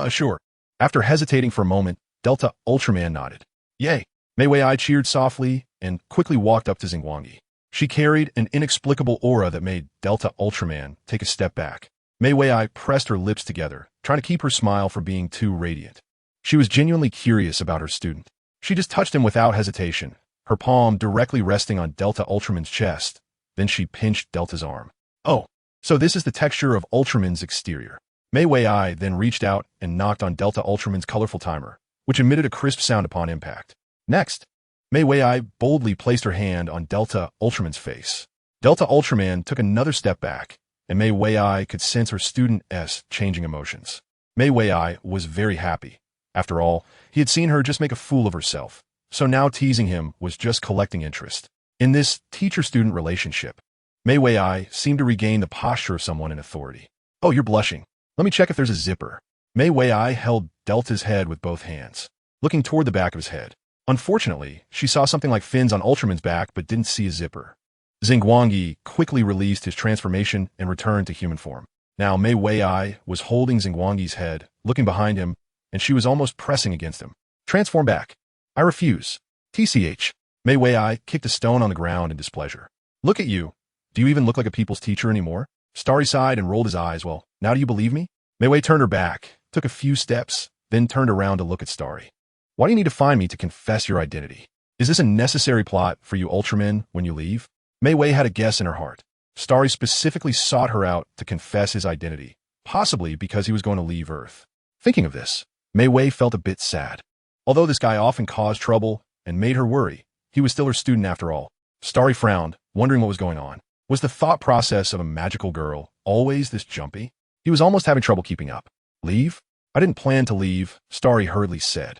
Sure. After hesitating for a moment, Delta Ultraman nodded. Yay! Mei Weiai cheered softly and quickly walked up to Xingguang. She carried an inexplicable aura that made Delta Ultraman take a step back. Mei Wei pressed her lips together, trying to keep her smile from being too radiant. She was genuinely curious about her student. She just touched him without hesitation, her palm directly resting on Delta Ultraman's chest. Then she pinched Delta's arm. Oh, so this is the texture of Ultraman's exterior. Mei Wei then reached out and knocked on Delta Ultraman's colorful timer, which emitted a crisp sound upon impact. Next, Mei Wei boldly placed her hand on Delta Ultraman's face. Delta Ultraman took another step back, and Mei Wei could sense her student's changing emotions. Mei Wei was very happy. After all, he had seen her just make a fool of herself, so now teasing him was just collecting interest. In this teacher-student relationship, Mei Wei seemed to regain the posture of someone in authority. Oh, you're blushing. Let me check if there's a zipper. Mei Wei held Delta's head with both hands, looking toward the back of his head. Unfortunately, she saw something like fins on Ultraman's back but didn't see a zipper. Xingguang quickly released his transformation and returned to human form. Now Mei Wei was holding Xingguang's head, looking behind him, and she was almost pressing against him. Transform back. I refuse. TCH. Mei Wei kicked a stone on the ground in displeasure. Look at you. Do you even look like a people's teacher anymore? Starry sighed and rolled his eyes. Well, now do you believe me? Mei Wei turned her back, took a few steps, then turned around to look at Starry. Why do you need to find me to confess your identity? Is this a necessary plot for you Ultramen when you leave? Mei Wei had a guess in her heart. Starry specifically sought her out to confess his identity, possibly because he was going to leave Earth. Thinking of this, Mei Wei felt a bit sad. Although this guy often caused trouble and made her worry, he was still her student after all. Starry frowned, wondering what was going on. Was the thought process of a magical girl always this jumpy? He was almost having trouble keeping up. Leave? I didn't plan to leave, Starry hurriedly said.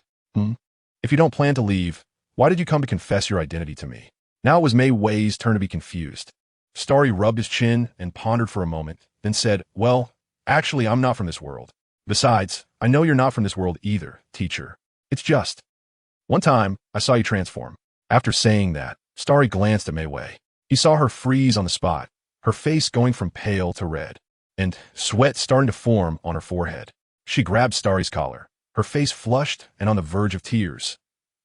If you don't plan to leave, why did you come to confess your identity to me? Now it was Mei Wei's turn to be confused. Starry rubbed his chin and pondered for a moment, then said, well, actually I'm not from this world. Besides, I know you're not from this world either, teacher. It's just one time I saw you transform. After saying that, Starry glanced at Mei Wei. He saw her freeze on the spot, her face going from pale to red, and sweat starting to form on her forehead. She grabbed Starry's collar, her face flushed and on the verge of tears.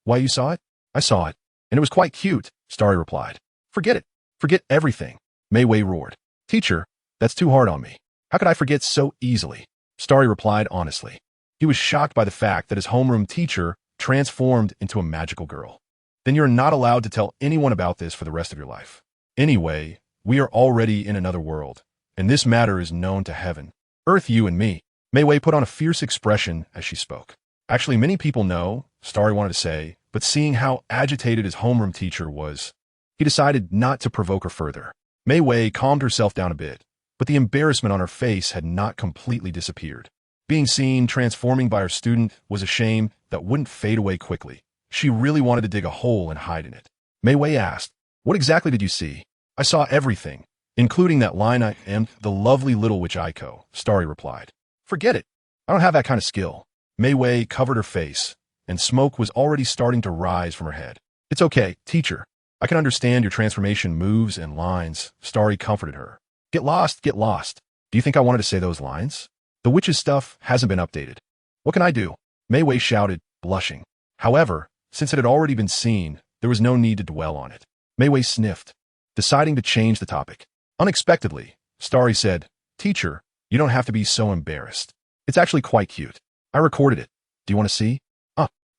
Why, you saw it? I saw it, and it was quite cute, Starry replied. Forget it. Forget everything. Mei Wei roared. Teacher, that's too hard on me. How could I forget so easily? Starry replied honestly. He was shocked by the fact that his homeroom teacher transformed into a magical girl. Then you're not allowed to tell anyone about this for the rest of your life. Anyway, we are already in another world, and this matter is known to heaven. Earth, you and me. Mei Wei put on a fierce expression as she spoke. Actually, many people know, Starry wanted to say, but seeing how agitated his homeroom teacher was, he decided not to provoke her further. Mei Wei calmed herself down a bit, but the embarrassment on her face had not completely disappeared. Being seen transforming by her student was a shame that wouldn't fade away quickly. She really wanted to dig a hole and hide in it. Mei Wei asked, what exactly did you see? I saw everything, including that line and the lovely little witch Aiko, Starry replied. Forget it. I don't have that kind of skill. Mei Wei covered her face, and smoke was already starting to rise from her head. It's okay, teacher. I can understand your transformation moves and lines, Starry comforted her. Get lost, get lost. Do you think I wanted to say those lines? The witch's stuff hasn't been updated. What can I do? Mei Wei shouted, blushing. However, since it had already been seen, there was no need to dwell on it. Mei Wei sniffed, deciding to change the topic. Unexpectedly, Starry said, Teacher, you don't have to be so embarrassed. It's actually quite cute. I recorded it. Do you want to see?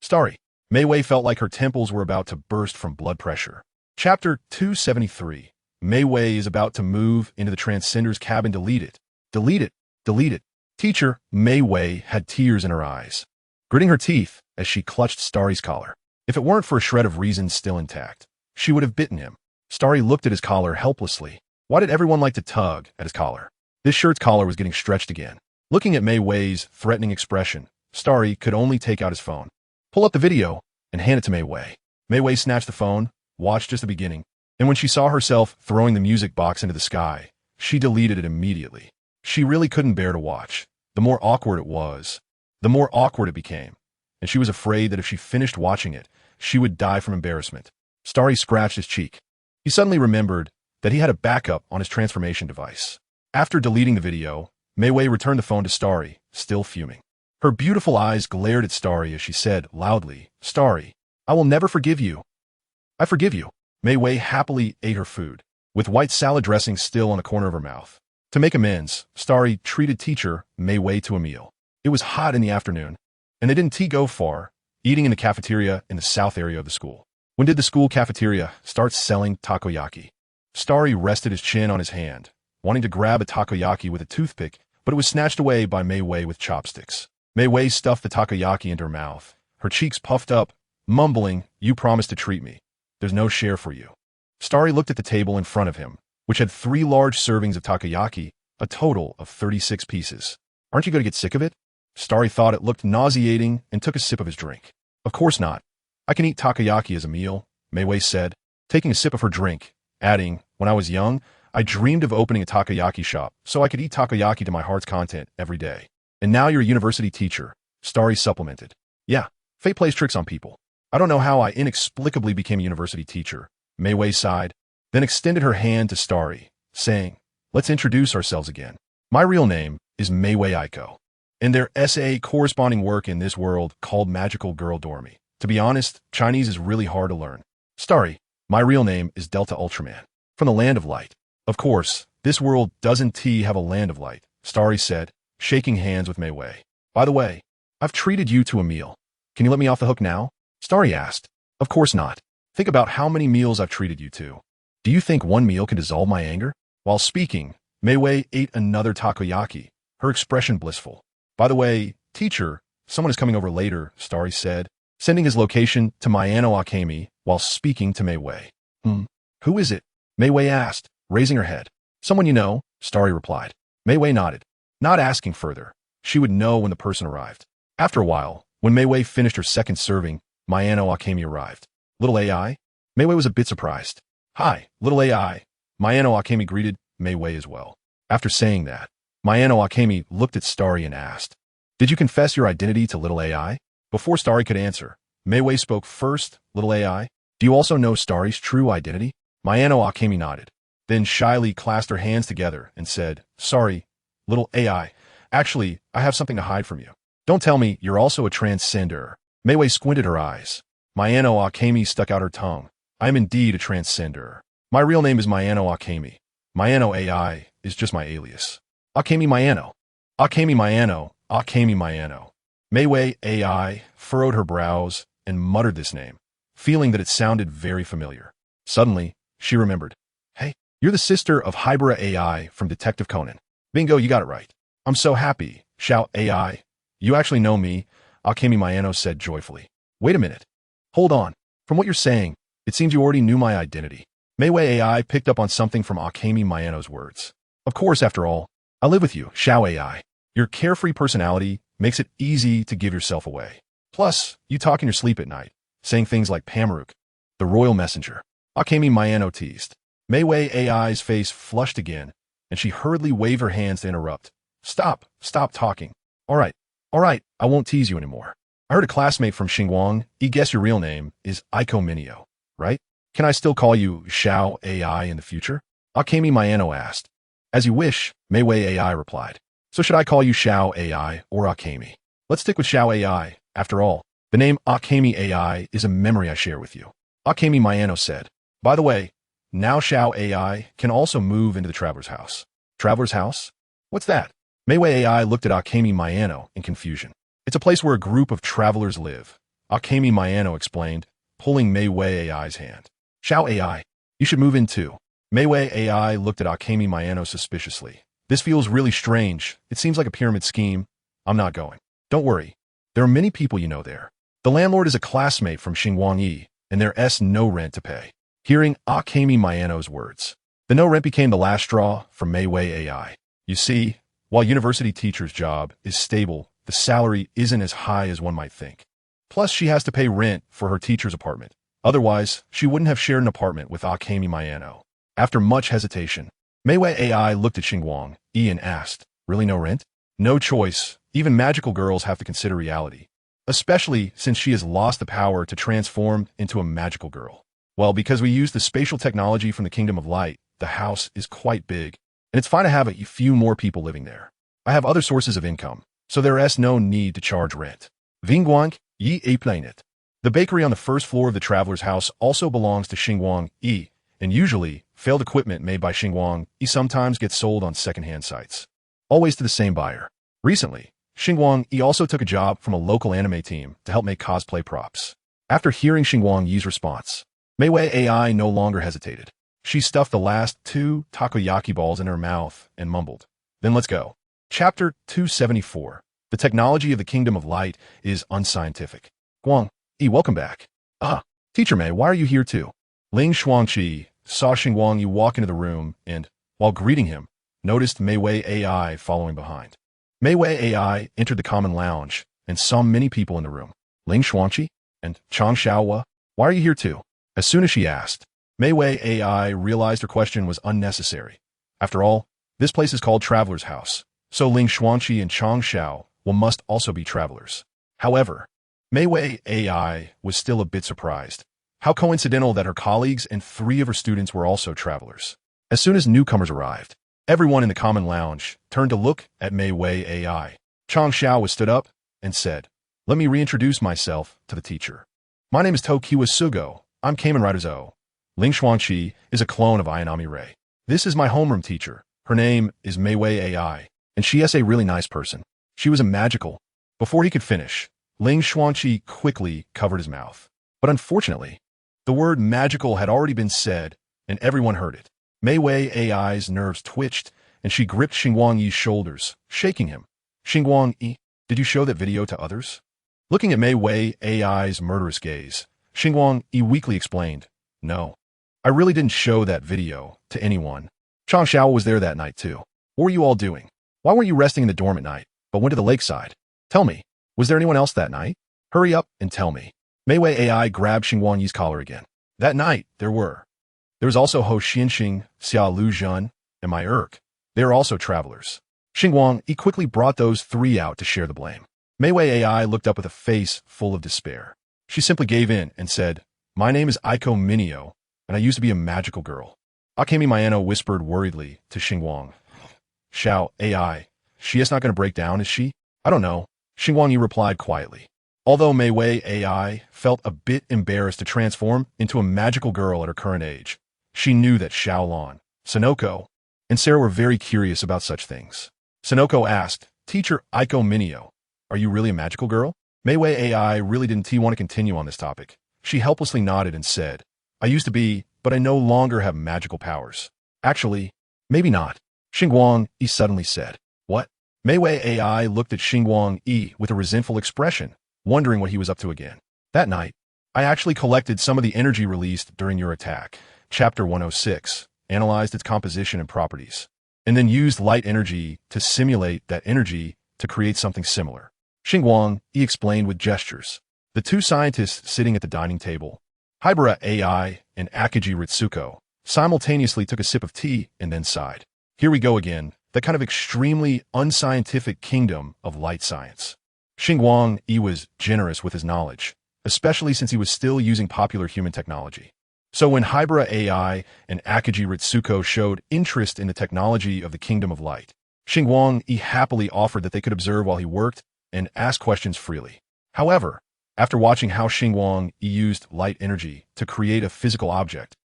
Starry. Mei Wei felt like her temples were about to burst from blood pressure. Chapter 273. Mei Wei is about to move into the Transcender's cabin to delete it. Delete it. Delete it. Teacher, Mei Wei had tears in her eyes, gritting her teeth as she clutched Starry's collar. If it weren't for a shred of reason still intact, she would have bitten him. Starry looked at his collar helplessly. Why did everyone like to tug at his collar? This shirt's collar was getting stretched again. Looking at Mei Wei's threatening expression, Starry could only take out his phone. Pull up the video and hand it to Mei Wei. Mei Wei snatched the phone, watched just the beginning, and when she saw herself throwing the music box into the sky, she deleted it immediately. She really couldn't bear to watch. The more awkward it was, the more awkward it became, and she was afraid that if she finished watching it, she would die from embarrassment. Starry scratched his cheek. He suddenly remembered that he had a backup on his transformation device. After deleting the video, Mei Wei returned the phone to Starry, still fuming. Her beautiful eyes glared at Starry as she said loudly, Starry, I will never forgive you. I forgive you. Mei Wei happily ate her food, with white salad dressing still on the corner of her mouth. To make amends, Starry treated teacher Mei Wei to a meal. It was hot in the afternoon, and they didn't go far, eating in the cafeteria in the south area of the school. When did the school cafeteria start selling takoyaki? Starry rested his chin on his hand, wanting to grab a takoyaki with a toothpick, but it was snatched away by Mei Wei with chopsticks. Mei Wei stuffed the takoyaki into her mouth, her cheeks puffed up, mumbling, "You promised to treat me. There's no share for you." Starry looked at the table in front of him, which had 3 large servings of takoyaki, a total of 36 pieces. "Aren't you going to get sick of it?" Starry thought it looked nauseating and took a sip of his drink. "Of course not. I can eat takoyaki as a meal," Mei Wei said, taking a sip of her drink, adding, "When I was young, I dreamed of opening a takoyaki shop so I could eat takoyaki to my heart's content every day. And now you're a university teacher," Starry supplemented. "Yeah, fate plays tricks on people. I don't know how I inexplicably became a university teacher," Mei Wei sighed, then extended her hand to Starry, saying, "Let's introduce ourselves again. My real name is Mei Wei Aiko. In their essay corresponding work in this world called Magical Girl Dormy. To be honest, Chinese is really hard to learn. Starry, my real name is Delta Ultraman, from the Land of Light. Of course, this world doesn't have a Land of Light," Starry said, shaking hands with Mei Wei. "By the way, I've treated you to a meal. Can you let me off the hook now?" Starry asked. "Of course not. Think about how many meals I've treated you to. Do you think one meal can dissolve my anger?" While speaking, Mei Wei ate another takoyaki, her expression blissful. "By the way, teacher, someone is coming over later," Starry said, sending his location to Mayano Akemi while speaking to Mei Wei. Who is it?" Mei Wei asked, raising her head. "Someone you know," Starry replied. Mei Wei nodded, not asking further. She would know when the person arrived. After a while, when Mei Wei finished her second serving, Mayano Akemi arrived. "Little AI?" Mei Wei was a bit surprised. "Hi, little AI." Mayano Akemi greeted Mei Wei as well. After saying that, Mayano Akemi looked at Starry and asked, "Did you confess your identity to little AI?" Before Starry could answer, Mei Wei spoke first. "Little AI, do you also know Starry's true identity?" Mayano Akemi nodded, then shyly clasped her hands together and said, "Sorry, little AI. Actually, I have something to hide from you. Don't tell me you're also a transcender." Mei Wei squinted her eyes. Mayano Akemi stuck out her tongue. "I am indeed a transcender. My real name is Mayano Akemi. Mayano AI is just my alias. Akemi Mayano. Akemi Mayano. Akemi Mayano." Mei Wei AI furrowed her brows and muttered this name, feeling that it sounded very familiar. Suddenly, she remembered. "Hey, you're the sister of Hybera AI from Detective Conan." "Bingo, you got it right. I'm so happy." "Shout AI. You actually know me," Akemi Mayano said joyfully. "Wait a minute. Hold on. From what you're saying, it seems you already knew my identity." Mei Wei AI picked up on something from Akemi Mayano's words. "Of course, after all, I live with you, Xiao AI. Your carefree personality makes it easy to give yourself away. Plus, you talk in your sleep at night, saying things like Pamaruk, the royal messenger." Akemi Mayano teased. Mei Wei AI's face flushed again, and she hurriedly waved her hands to interrupt. Stop talking. All right, I won't tease you anymore. I heard a classmate from Xingguang, guess your real name is Aiko Minio, right? Can I still call you Xiao AI in the future?" Akemi Mayano asked. "As you wish," Mei Wei AI replied. "So should I call you Xiao AI or Akemi?" "Let's stick with Xiao AI. After all, the name Akemi AI is a memory I share with you," Akemi Mayano said. "By the way, now Xiao AI can also move into the Traveler's House." "Traveler's House? What's that?" Mei Wei AI looked at Akemi Mayano in confusion. "It's a place where a group of travelers live," Akemi Mayano explained, pulling Mei Wei AI's hand. "Xiao AI, you should move in too." Mei Wei AI looked at Akemi Mayano suspiciously. "This feels really strange. It seems like a pyramid scheme. I'm not going." "Don't worry. There are many people you know there. The landlord is a classmate from Xingguang Yi, and there's no rent to pay." Hearing Akemi Mayano's words, the no rent became the last straw for Mei Wei AI. You see, while university teacher's job is stable, the salary isn't as high as one might think. Plus, she has to pay rent for her teacher's apartment. Otherwise, she wouldn't have shared an apartment with Akemi Mayano. After much hesitation, Mei Wei AI looked at Xingguang Yi and asked, "Really no rent?" "No choice. Even magical girls have to consider reality. Especially since she has lost the power to transform into a magical girl. Well, because we use the spatial technology from the Kingdom of Light, the house is quite big, and it's fine to have a few more people living there. I have other sources of income, so there is no need to charge rent." Xingguang Yi explained it. The bakery on the first floor of the traveler's house also belongs to Xingguang Yi, and usually, failed equipment made by Xingguang Yi sometimes gets sold on second-hand sites. Always to the same buyer. Recently, Xingguang Yi also took a job from a local anime team to help make cosplay props. After hearing Xingguang Yi's response, Meiwei AI no longer hesitated. She stuffed the last 2 takoyaki balls in her mouth and mumbled, "Then let's go." Chapter 274. The technology of the Kingdom of Light is unscientific. Guang Yi, welcome back. Ah, Teacher Mei, why are you here too? Ling Shuangqi saw Xingguang Yi walk into the room and, while greeting him, noticed Meiwei AI following behind. Meiwei AI entered the common lounge and saw many people in the room. Ling Shuangqi and Chang Xiaohua, why are you here too? As soon as she asked, Meiwei AI realized her question was unnecessary. After all, this place is called Traveler's House, so Ling Shuangqi and Chang Xiao must also be travelers. However, Meiwei AI was still a bit surprised. How coincidental that her colleagues and 3 of her students were also travelers. As soon as newcomers arrived, everyone in the common lounge turned to look at Meiwei AI. Chang Xiao stood up and said, "Let me reintroduce myself to the teacher. My name is Tokiwa Sugo. I'm Kamen Rider Zo. Ling Shuangqi is a clone of Ayanami Rei. This is my homeroom teacher. Her name is Meiwei AI, and she is a really nice person. She was a magical." Before he could finish, Ling Shuangqi quickly covered his mouth. But unfortunately, the word magical had already been said, and everyone heard it. Meiwei AI's nerves twitched, and she gripped Xingguang Yi's shoulders, shaking him. "Xingguang Yi, did you show that video to others?" Looking at Meiwei AI's murderous gaze, Xingguang Yi weakly explained, "No, I really didn't show that video to anyone. Chang Xiao was there that night too. What were you all doing? Why weren't you resting in the dorm at night, but went to the lakeside? Tell me, was there anyone else that night? Hurry up and tell me." Meiwei AI grabbed Xingguang Yi's collar again. That night, there was also Ho Xianxing, Xia Lu Zhen, and Mai Erk. They are also travelers. Xingguang Yi quickly brought those 3 out to share the blame. Meiwei AI looked up with a face full of despair. She simply gave in and said, "My name is Aiko Minio, and I used to be a magical girl." Akemi Mayano whispered worriedly to Xingguang. "Xiao AI, she is not going to break down, is she?" "I don't know," Xingguang Yi replied quietly. Although Meiwei AI felt a bit embarrassed to transform into a magical girl at her current age, she knew that Xiaolan, Sonoko, and Sarah were very curious about such things. Sonoko asked, "Teacher Aiko Minio, are you really a magical girl?" Meiwei AI really didn't want to continue on this topic. She helplessly nodded and said, "I used to be, but I no longer have magical powers." "Actually, maybe not," Xingguang Yi suddenly said. "What?" Meiwei AI looked at Xingguang Yi with a resentful expression, wondering what he was up to again. "That night, I actually collected some of the energy released during your attack, Chapter 106, analyzed its composition and properties, and then used light energy to simulate that energy to create something similar." Xingguang Yi explained with gestures. The 2 scientists sitting at the dining table, Hibara AI and Akiji Ritsuko, simultaneously took a sip of tea and then sighed. Here we go again, that kind of extremely unscientific kingdom of light science. Xingguang Yi was generous with his knowledge, especially since he was still using popular human technology. So when Hibara AI and Akiji Ritsuko showed interest in the technology of the Kingdom of Light, Xingguang Yi happily offered that they could observe while he worked and ask questions freely. However, after watching how Xingguang Yi used light energy to create a physical object,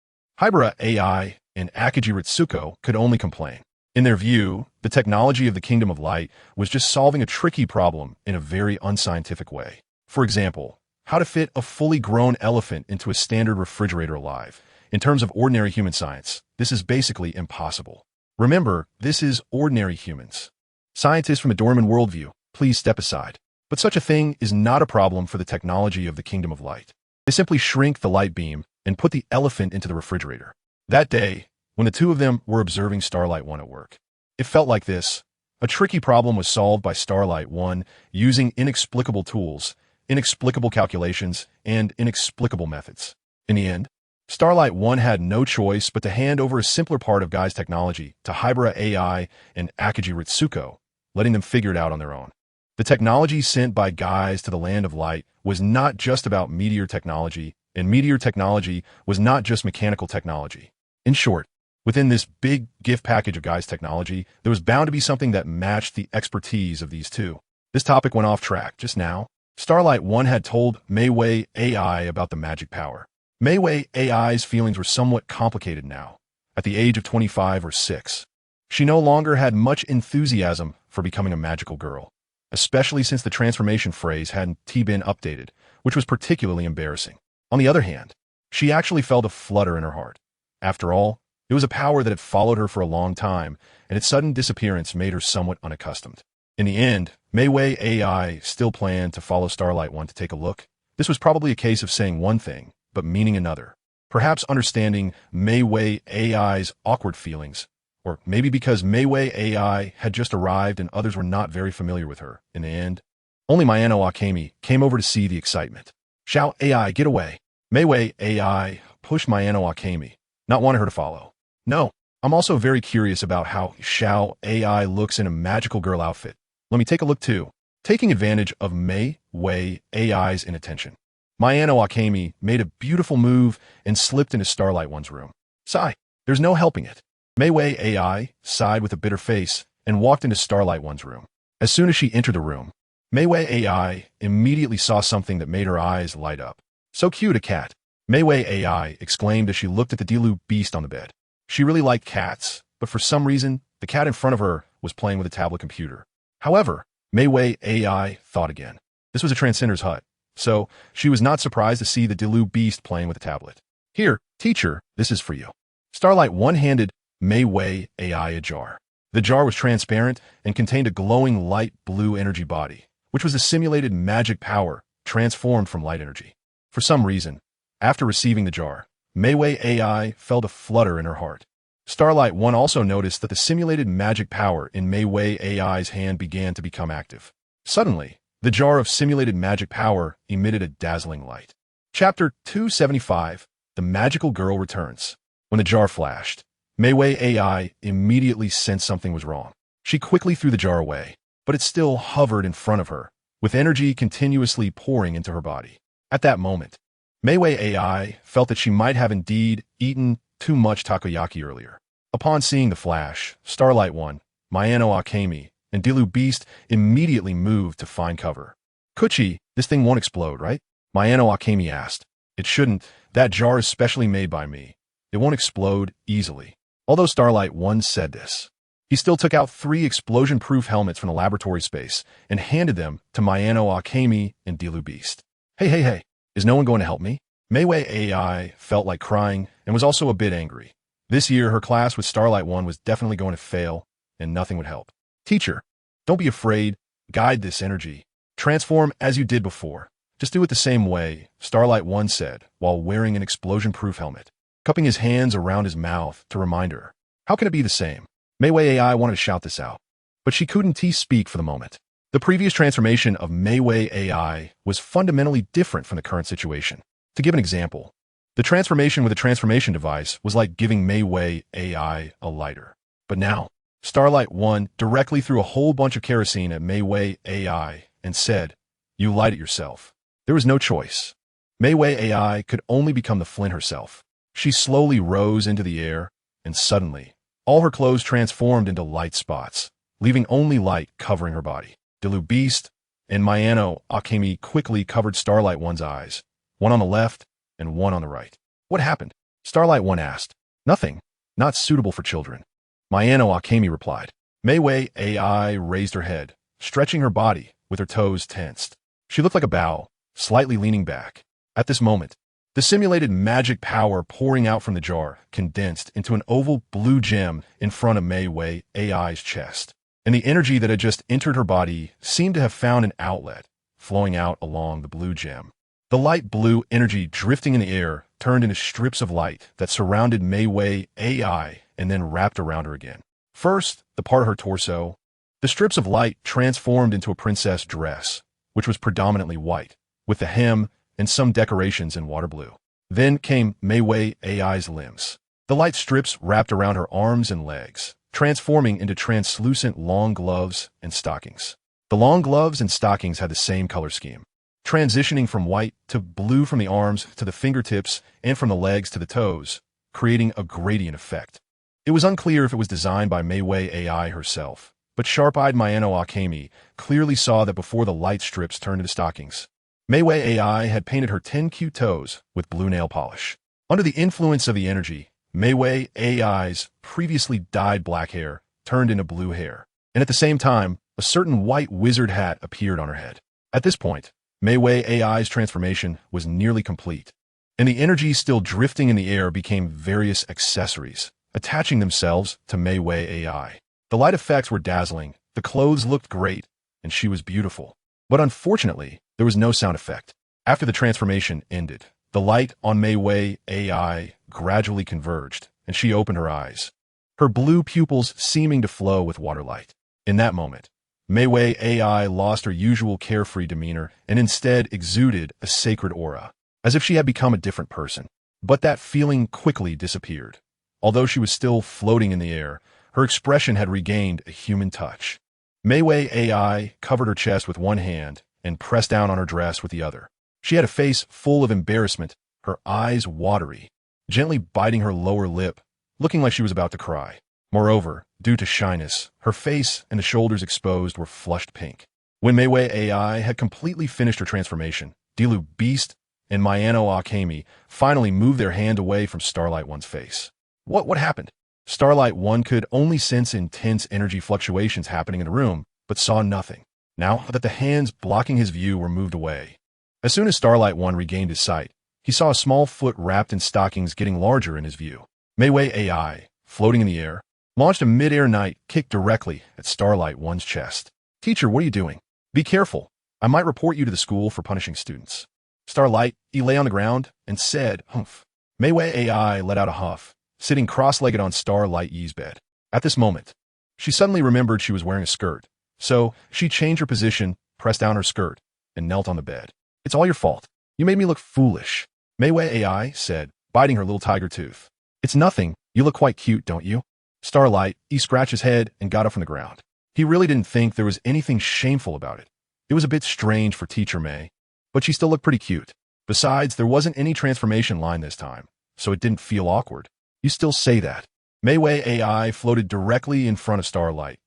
Hibara AI and Akiji Ritsuko could only complain. In their view, the technology of the Kingdom of Light was just solving a tricky problem in a very unscientific way. For example, how to fit a fully grown elephant into a standard refrigerator alive. In terms of ordinary human science, this is basically impossible. Remember, this is ordinary humans. Scientists from a Dorman worldview, please step aside. But such a thing is not a problem for the technology of the Kingdom of Light. They simply shrink the light beam and put the elephant into the refrigerator. That day, when the 2 of them were observing Starlight 1 at work, it felt like this. A tricky problem was solved by Starlight 1 using inexplicable tools, inexplicable calculations, and inexplicable methods. In the end, Starlight 1 had no choice but to hand over a simpler part of Guy's technology to Hibara AI and Akiji Ritsuko, letting them figure it out on their own. The technology sent by Guys to the Land of Light was not just about meteor technology, and meteor technology was not just mechanical technology. In short, within this big gift package of Guy's technology, there was bound to be something that matched the expertise of these 2. This topic went off track just now, Starlight One had told Mei Wei AI about the magic power. Mei Wei AI's feelings were somewhat complicated now. At the age of 25 or 6, she no longer had much enthusiasm for becoming a magical girl, especially since the transformation phrase hadn't been updated, which was particularly embarrassing. On the other hand, she actually felt a flutter in her heart. After all, it was a power that had followed her for a long time, and its sudden disappearance made her somewhat unaccustomed. In the end, Mei Wei AI still planned to follow Starlight One to take a look. This was probably a case of saying one thing, but meaning another. Perhaps understanding Mei Wei AI's awkward feelings, or maybe because Mei Wei AI had just arrived and others were not very familiar with her. In the end, only Mayano Akemi came over to see the excitement. Xiao AI, get away. Mei Wei AI pushed Mayano Akemi, not wanting her to follow. No, I'm also very curious about how Xiao AI looks in a magical girl outfit. Let me take a look too. Taking advantage of Mei Wei AI's inattention, Mayano Akemi made a beautiful move and slipped into Starlight One's room. Sigh, there's no helping it. Mei Wei AI sighed with a bitter face and walked into Starlight One's room. As soon as she entered the room, Mei Wei AI immediately saw something that made her eyes light up. So cute, a cat. Mei Wei AI exclaimed as she looked at the Dilu beast on the bed. She really liked cats, but for some reason, the cat in front of her was playing with a tablet computer. However, Mei Wei AI thought again. This was a transcender's hut, so she was not surprised to see the Dilu beast playing with a tablet. Here, teacher, this is for you. Starlight One handed Mei Wei AI a jar. The jar was transparent and contained a glowing light blue energy body, which was a simulated magic power transformed from light energy. For some reason, after receiving the jar, Mei Wei AI felt a flutter in her heart. Starlight One also noticed that the simulated magic power in Mei Wei AI's hand began to become active. Suddenly, the jar of simulated magic power emitted a dazzling light. Chapter 275, The Magical Girl Returns. When the jar flashed, Mei Wei AI immediately sensed something was wrong. She quickly threw the jar away, but it still hovered in front of her, with energy continuously pouring into her body. At that moment, Mei Wei AI felt that she might have indeed eaten too much takoyaki earlier. Upon seeing the flash, Starlight One, Mayano Akemi, and Dilu Beast immediately moved to find cover. Kuchi, this thing won't explode, right? Mayano Akemi asked. It shouldn't. That jar is specially made by me. It won't explode easily. Although Starlight One said this, he still took out 3 explosion-proof helmets from the laboratory space and handed them to Mayano Akemi and Dilu Beast. Hey, is no one going to help me? Mei Wei AI felt like crying and was also a bit angry. This year, her class with Starlight One was definitely going to fail, and nothing would help. Teacher, don't be afraid. Guide this energy. Transform as you did before. Just do it the same way, Starlight One said, while wearing an explosion-proof helmet, cupping his hands around his mouth to remind her. How can it be the same? Mei Wei AI wanted to shout this out, but she couldn't speak for the moment. The previous transformation of Mei Wei AI was fundamentally different from the current situation. To give an example, the transformation with a transformation device was like giving Mei Wei AI a lighter. But now, Starlight One directly threw a whole bunch of kerosene at Mei Wei AI and said, "You light it yourself." There was no choice. Mei Wei AI could only become the flint herself. She slowly rose into the air, and suddenly, all her clothes transformed into light spots, leaving only light covering her body. Dilu Beast and Mayano Akemi quickly covered Starlight One's eyes, one on the left and one on the right. What happened? Starlight One asked. Nothing. Not suitable for children. Mayano Akemi replied. Mei Wei AI raised her head, stretching her body with her toes tensed. She looked like a bow, slightly leaning back. At this moment, the simulated magic power pouring out from the jar condensed into an oval blue gem in front of Mei Wei AI's chest. And the energy that had just entered her body seemed to have found an outlet, flowing out along the blue gem. The light blue energy drifting in the air turned into strips of light that surrounded Mei Wei AI and then wrapped around her again. First, the part of her torso. The strips of light transformed into a princess dress, which was predominantly white, with the hem and some decorations in water blue. Then came Mei Wei AI's limbs. The light strips wrapped around her arms and legs, transforming into translucent long gloves and stockings. The long gloves and stockings had the same color scheme, transitioning from white to blue from the arms to the fingertips and from the legs to the toes, creating a gradient effect. It was unclear if it was designed by Mei Wei AI herself, but sharp-eyed Mayano Akemi clearly saw that before the light strips turned into stockings. Meiwei AI had painted her 10 cute toes with blue nail polish. Under the influence of the energy, Meiwei AI's previously dyed black hair turned into blue hair, and at the same time, a certain white wizard hat appeared on her head. At this point, Meiwei AI's transformation was nearly complete, and the energy still drifting in the air became various accessories, attaching themselves to Meiwei AI. The light effects were dazzling, the clothes looked great, and she was beautiful. But unfortunately, there was no sound effect. After the transformation ended, the light on Meiwei AI gradually converged, and she opened her eyes, her blue pupils seeming to flow with water light. In that moment, Meiwei AI lost her usual carefree demeanor and instead exuded a sacred aura, as if she had become a different person. But that feeling quickly disappeared. Although she was still floating in the air, her expression had regained a human touch. Meiwei AI covered her chest with one hand and pressed down on her dress with the other. She had a face full of embarrassment, her eyes watery, gently biting her lower lip, looking like she was about to cry. Moreover, due to shyness, her face and the shoulders exposed were flushed pink. When Meiwei AI had completely finished her transformation, Dilu Beast and Mayano Akemi finally moved their hand away from Starlight One's face. What happened? Starlight One could only sense intense energy fluctuations happening in the room, but saw nothing. Now that the hands blocking his view were moved away. As soon as Starlight One regained his sight, he saw a small foot wrapped in stockings getting larger in his view. Meiwei AI, floating in the air, launched a mid-air knight kick directly at Starlight One's chest. "Teacher, what are you doing? Be careful. I might report you to the school for punishing students." Starlight, he lay on the ground and said, "Humph." Meiwei AI let out a huff, sitting cross-legged on Starlight Yi's bed. At this moment, she suddenly remembered she was wearing a skirt, so she changed her position, pressed down her skirt, and knelt on the bed. "It's all your fault. You made me look foolish," Meiwei AI said, biting her little tiger tooth. "It's nothing. You look quite cute, don't you?" Starlight, he scratched his head and got up from the ground. He really didn't think there was anything shameful about it. It was a bit strange for Teacher Mei, but she still looked pretty cute. Besides, there wasn't any transformation line this time, so it didn't feel awkward. "You still say that." Meiwei AI floated directly in front of Starlight,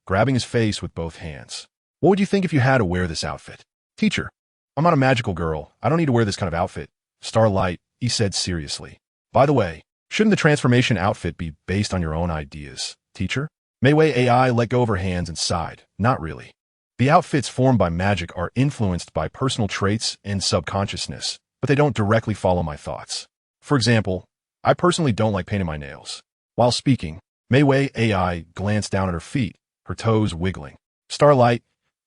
grabbing his face with both hands. "What would you think if you had to wear this outfit?" "Teacher, I'm not a magical girl. I don't need to wear this kind of outfit," Starlight, he said seriously. "By the way, shouldn't the transformation outfit be based on your own ideas, teacher?" Meiwei AI let go of her hands and sighed. "Not really. The outfits formed by magic are influenced by personal traits and subconsciousness, but they don't directly follow my thoughts. For example, I personally don't like painting my nails." While speaking, Meiwei AI glanced down at her feet, her toes wiggling. Starlight,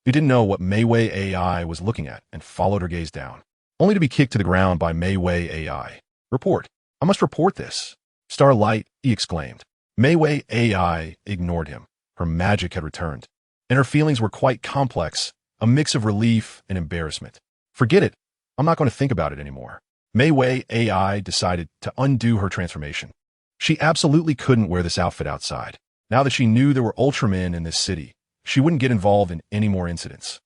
who didn't know what Meiwei AI was looking at, and followed her gaze down, only to be kicked to the ground by Meiwei AI. "Report. I must report this." Starlight, he exclaimed. Meiwei AI ignored him. Her magic had returned, and her feelings were quite complex, a mix of relief and embarrassment. "Forget it. I'm not going to think about it anymore." Meiwei AI decided to undo her transformation. She absolutely couldn't wear this outfit outside. Now that she knew there were Ultramen in this city, she wouldn't get involved in any more incidents.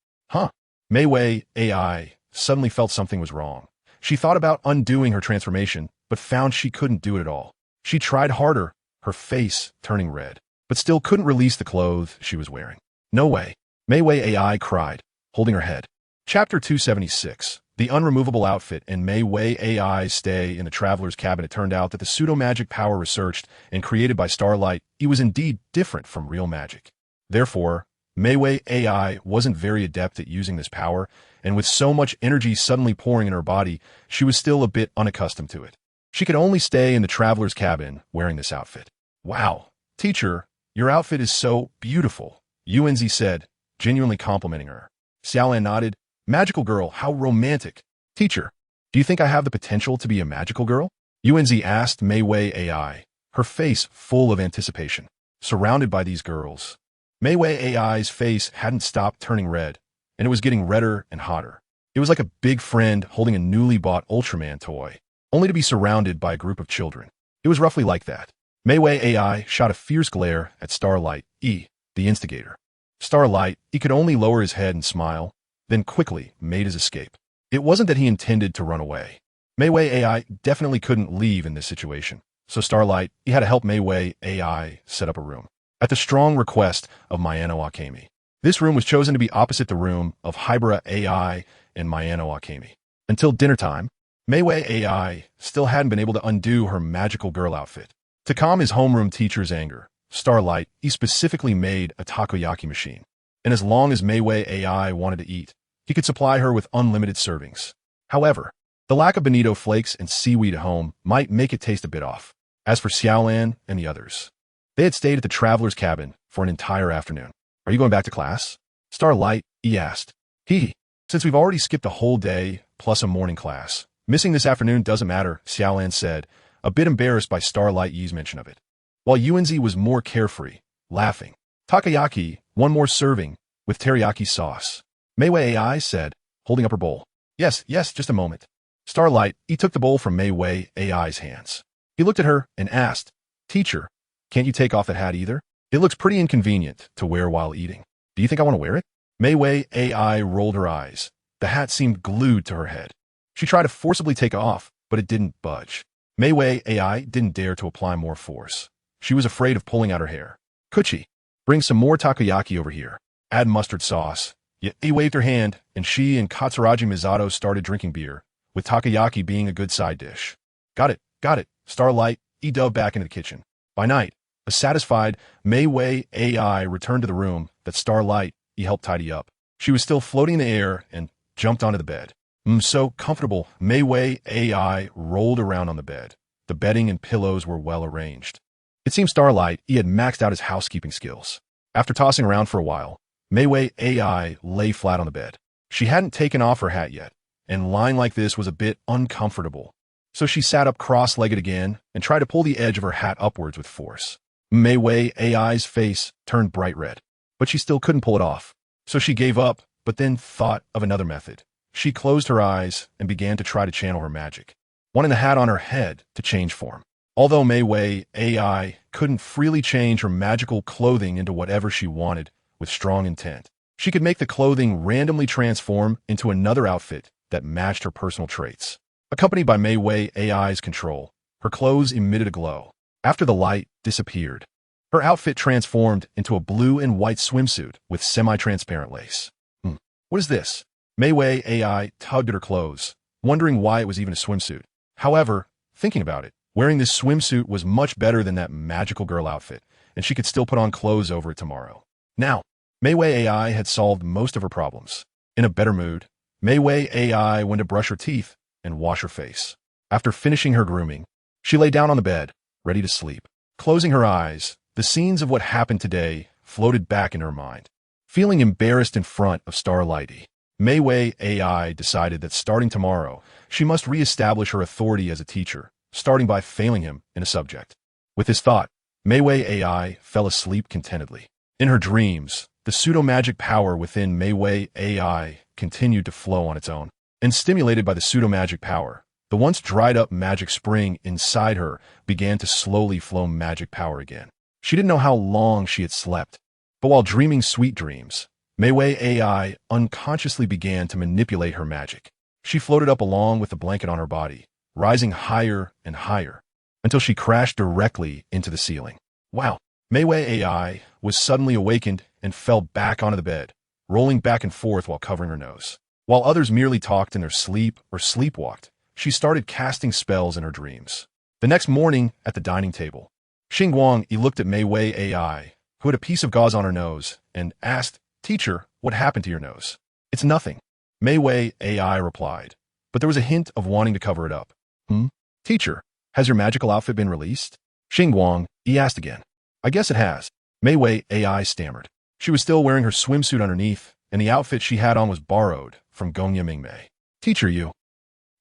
Meiwei AI suddenly felt something was wrong. She thought about undoing her transformation, but found she couldn't do it at all. She tried harder, her face turning red, but still couldn't release the clothes she was wearing. "No way," Meiwei AI cried, holding her head. Chapter 276. The unremovable outfit and Meiwei AI's stay in the traveler's cabin. It turned out that the pseudo-magic power researched and created by Starlight, it was indeed different from real magic. Therefore, Meiwei AI wasn't very adept at using this power, and with so much energy suddenly pouring in her body, she was still a bit unaccustomed to it. She could only stay in the traveler's cabin wearing this outfit. "Wow, teacher, your outfit is so beautiful," Yuanzi said, genuinely complimenting her. Xiaolan nodded. "Magical girl, how romantic." "Teacher, do you think I have the potential to be a magical girl?" Yuanzi asked Meiwei AI, her face full of anticipation. Surrounded by these girls, Meiwei AI's face hadn't stopped turning red, and it was getting redder and hotter. It was like a big friend holding a newly bought Ultraman toy, only to be surrounded by a group of children. It was roughly like that. Meiwei AI shot a fierce glare at Starlight, the instigator. Starlight, he could only lower his head and smile, then quickly made his escape. It wasn't that he intended to run away. Meiwei AI definitely couldn't leave in this situation, so Starlight, he had to help Meiwei AI set up a room. at the strong request of Mayano Akemi. This room was chosen to be opposite the room of Hybera AI and Mayano Akemi. Until dinner time, Meiwei AI still hadn't been able to undo her magical girl outfit. To calm his homeroom teacher's anger, Starlight, he specifically made a takoyaki machine. And as long as Meiwei AI wanted to eat, he could supply her with unlimited servings. However, the lack of bonito flakes and seaweed at home might make it taste a bit off. As for Xiaolan and the others, they had stayed at the traveler's cabin for an entire afternoon. Are you going back to class? Starlight, he asked. Since we've already skipped a whole day plus a morning class, missing this afternoon doesn't matter, Xiaolan said, a bit embarrassed by Starlight Yi's mention of it. While Yuanzi was more carefree, laughing. Takoyaki, one more serving, with teriyaki sauce. Meiwei AI said, holding up her bowl. Yes, just a moment. Starlight, he took the bowl from Meiwei AI's hands. He looked at her and asked, Teacher, can't you take off that hat either? It looks pretty inconvenient to wear while eating. Do you think I want to wear it? Meiwei AI rolled her eyes. The hat seemed glued to her head. She tried to forcibly take it off, but it didn't budge. Meiwei AI didn't dare to apply more force. She was afraid of pulling out her hair. Kuchi, bring some more takoyaki over here. Add mustard sauce. He waved her hand, and she and Katsuragi Misato started drinking beer, with takoyaki being a good side dish. Got it. Starlight, he dove back into the kitchen. By night, a satisfied Meiwei AI returned to the room that Starlight, he helped tidy up. She was still floating in the air and jumped onto the bed. So comfortable, Meiwei AI rolled around on the bed. The bedding and pillows were well arranged. It seemed Starlight, he had maxed out his housekeeping skills. After tossing around for a while, Meiwei AI lay flat on the bed. She hadn't taken off her hat yet, and lying like this was a bit uncomfortable. So she sat up cross-legged again and tried to pull the edge of her hat upwards with force. Meiwei AI's face turned bright red, but she still couldn't pull it off. So she gave up, but then thought of another method. She closed her eyes and began to try to channel her magic, wanting the hat on her head to change form. Although Meiwei AI couldn't freely change her magical clothing into whatever she wanted with strong intent, she could make the clothing randomly transform into another outfit that matched her personal traits. Accompanied by Meiwei AI's control, her clothes emitted a glow. After the light disappeared, her outfit transformed into a blue and white swimsuit with semi-transparent lace. What is this? Meiwei AI tugged at her clothes, wondering why it was even a swimsuit. However, thinking about it, wearing this swimsuit was much better than that magical girl outfit, and she could still put on clothes over it tomorrow. Now, Meiwei AI had solved most of her problems. In a better mood, Meiwei AI went to brush her teeth and wash her face. After finishing her grooming, she lay down on the bed, ready to sleep. Closing her eyes, the scenes of what happened today floated back in her mind. Feeling embarrassed in front of Starlighty, Meiwei AI decided that starting tomorrow, she must re-establish her authority as a teacher, starting by failing him in a subject. With this thought, Meiwei AI fell asleep contentedly. In her dreams, the pseudo-magic power within Meiwei AI continued to flow on its own. And stimulated by the pseudo-magic power, the once dried-up magic spring inside her began to slowly flow magic power again. She didn't know how long she had slept, but while dreaming sweet dreams, Meiwei AI unconsciously began to manipulate her magic. She floated up along with the blanket on her body, rising higher and higher, until she crashed directly into the ceiling. Wow! Meiwei AI was suddenly awakened and fell back onto the bed, rolling back and forth while covering her nose. While others merely talked in their sleep or sleepwalked, she started casting spells in her dreams. The next morning, at the dining table, Xingguang looked at Meiwei AI, who had a piece of gauze on her nose, and asked, Teacher, what happened to your nose? It's nothing, Meiwei AI replied, but there was a hint of wanting to cover it up. Teacher, has your magical outfit been released? Xingguang asked again. I guess it has, Meiwei AI stammered. She was still wearing her swimsuit underneath, and the outfit she had on was borrowed from Gongya Mingmei. Teacher, you.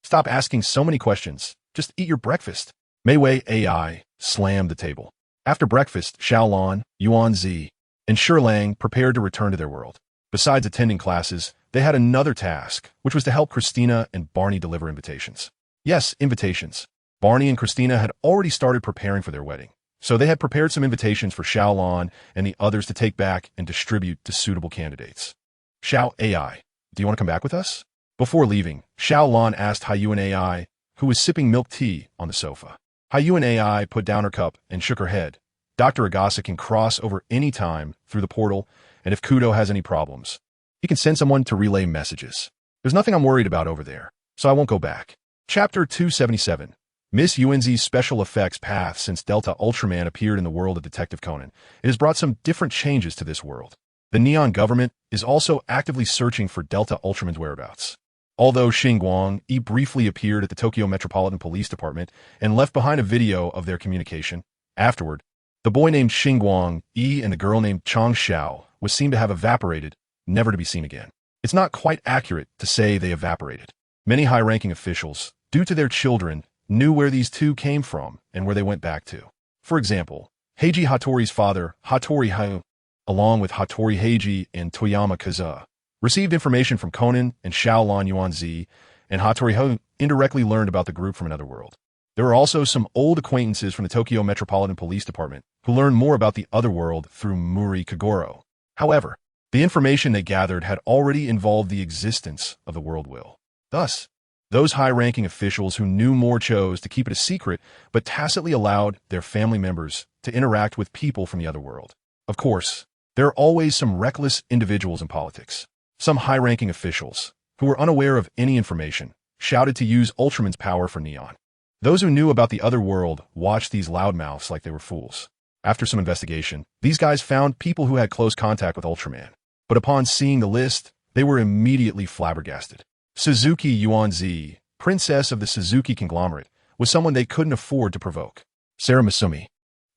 Stop asking so many questions. Just eat your breakfast. Meiwei AI slammed the table. After breakfast, Xiaolan, Yuanzi, and Shilang prepared to return to their world. Besides attending classes, they had another task, which was to help Christina and Barney deliver invitations. Yes, invitations. Barney and Christina had already started preparing for their wedding, so they had prepared some invitations for Xiaolan and the others to take back and distribute to suitable candidates. Xiao AI, do you want to come back with us? Before leaving, Xiaolan asked Haiyuan AI, who was sipping milk tea on the sofa. Haiyuan AI put down her cup and shook her head, Dr. Agasa can cross over any time through the portal, and if Kudo has any problems, he can send someone to relay messages. There's nothing I'm worried about over there, so I won't go back. Chapter 277. Miss Yuanzi's special effects path. Since Delta Ultraman appeared in the world of Detective Conan, it has brought some different changes to this world. The Neon government is also actively searching for Delta Ultraman's whereabouts. Although Xingguang briefly appeared at the Tokyo Metropolitan Police Department and left behind a video of their communication, afterward, the boy named Xingguang and the girl named Chang Xiao was seen to have evaporated, never to be seen again. It's not quite accurate to say they evaporated. Many high-ranking officials, due to their children, knew where these two came from and where they went back to. For example, Heiji Hattori's father, Hattori Hayu, along with Hattori Heiji and Toyama Kazuha, received information from Conan and Shaolin Yuanzi, and Hattori Hayu indirectly learned about the group from another world. There were also some old acquaintances from the Tokyo Metropolitan Police Department who learned more about the other world through Muri Kagoro. However, the information they gathered had already involved the existence of the world will. Thus, those high-ranking officials who knew more chose to keep it a secret, but tacitly allowed their family members to interact with people from the other world. Of course, there are always some reckless individuals in politics. Some high-ranking officials, who were unaware of any information, shouted to use Ultraman's power for Neon. Those who knew about the other world watched these loudmouths like they were fools. After some investigation, these guys found people who had close contact with Ultraman. But upon seeing the list, they were immediately flabbergasted. Suzuki Yuanzi, princess of the Suzuki conglomerate, was someone they couldn't afford to provoke. Sarah Masumi,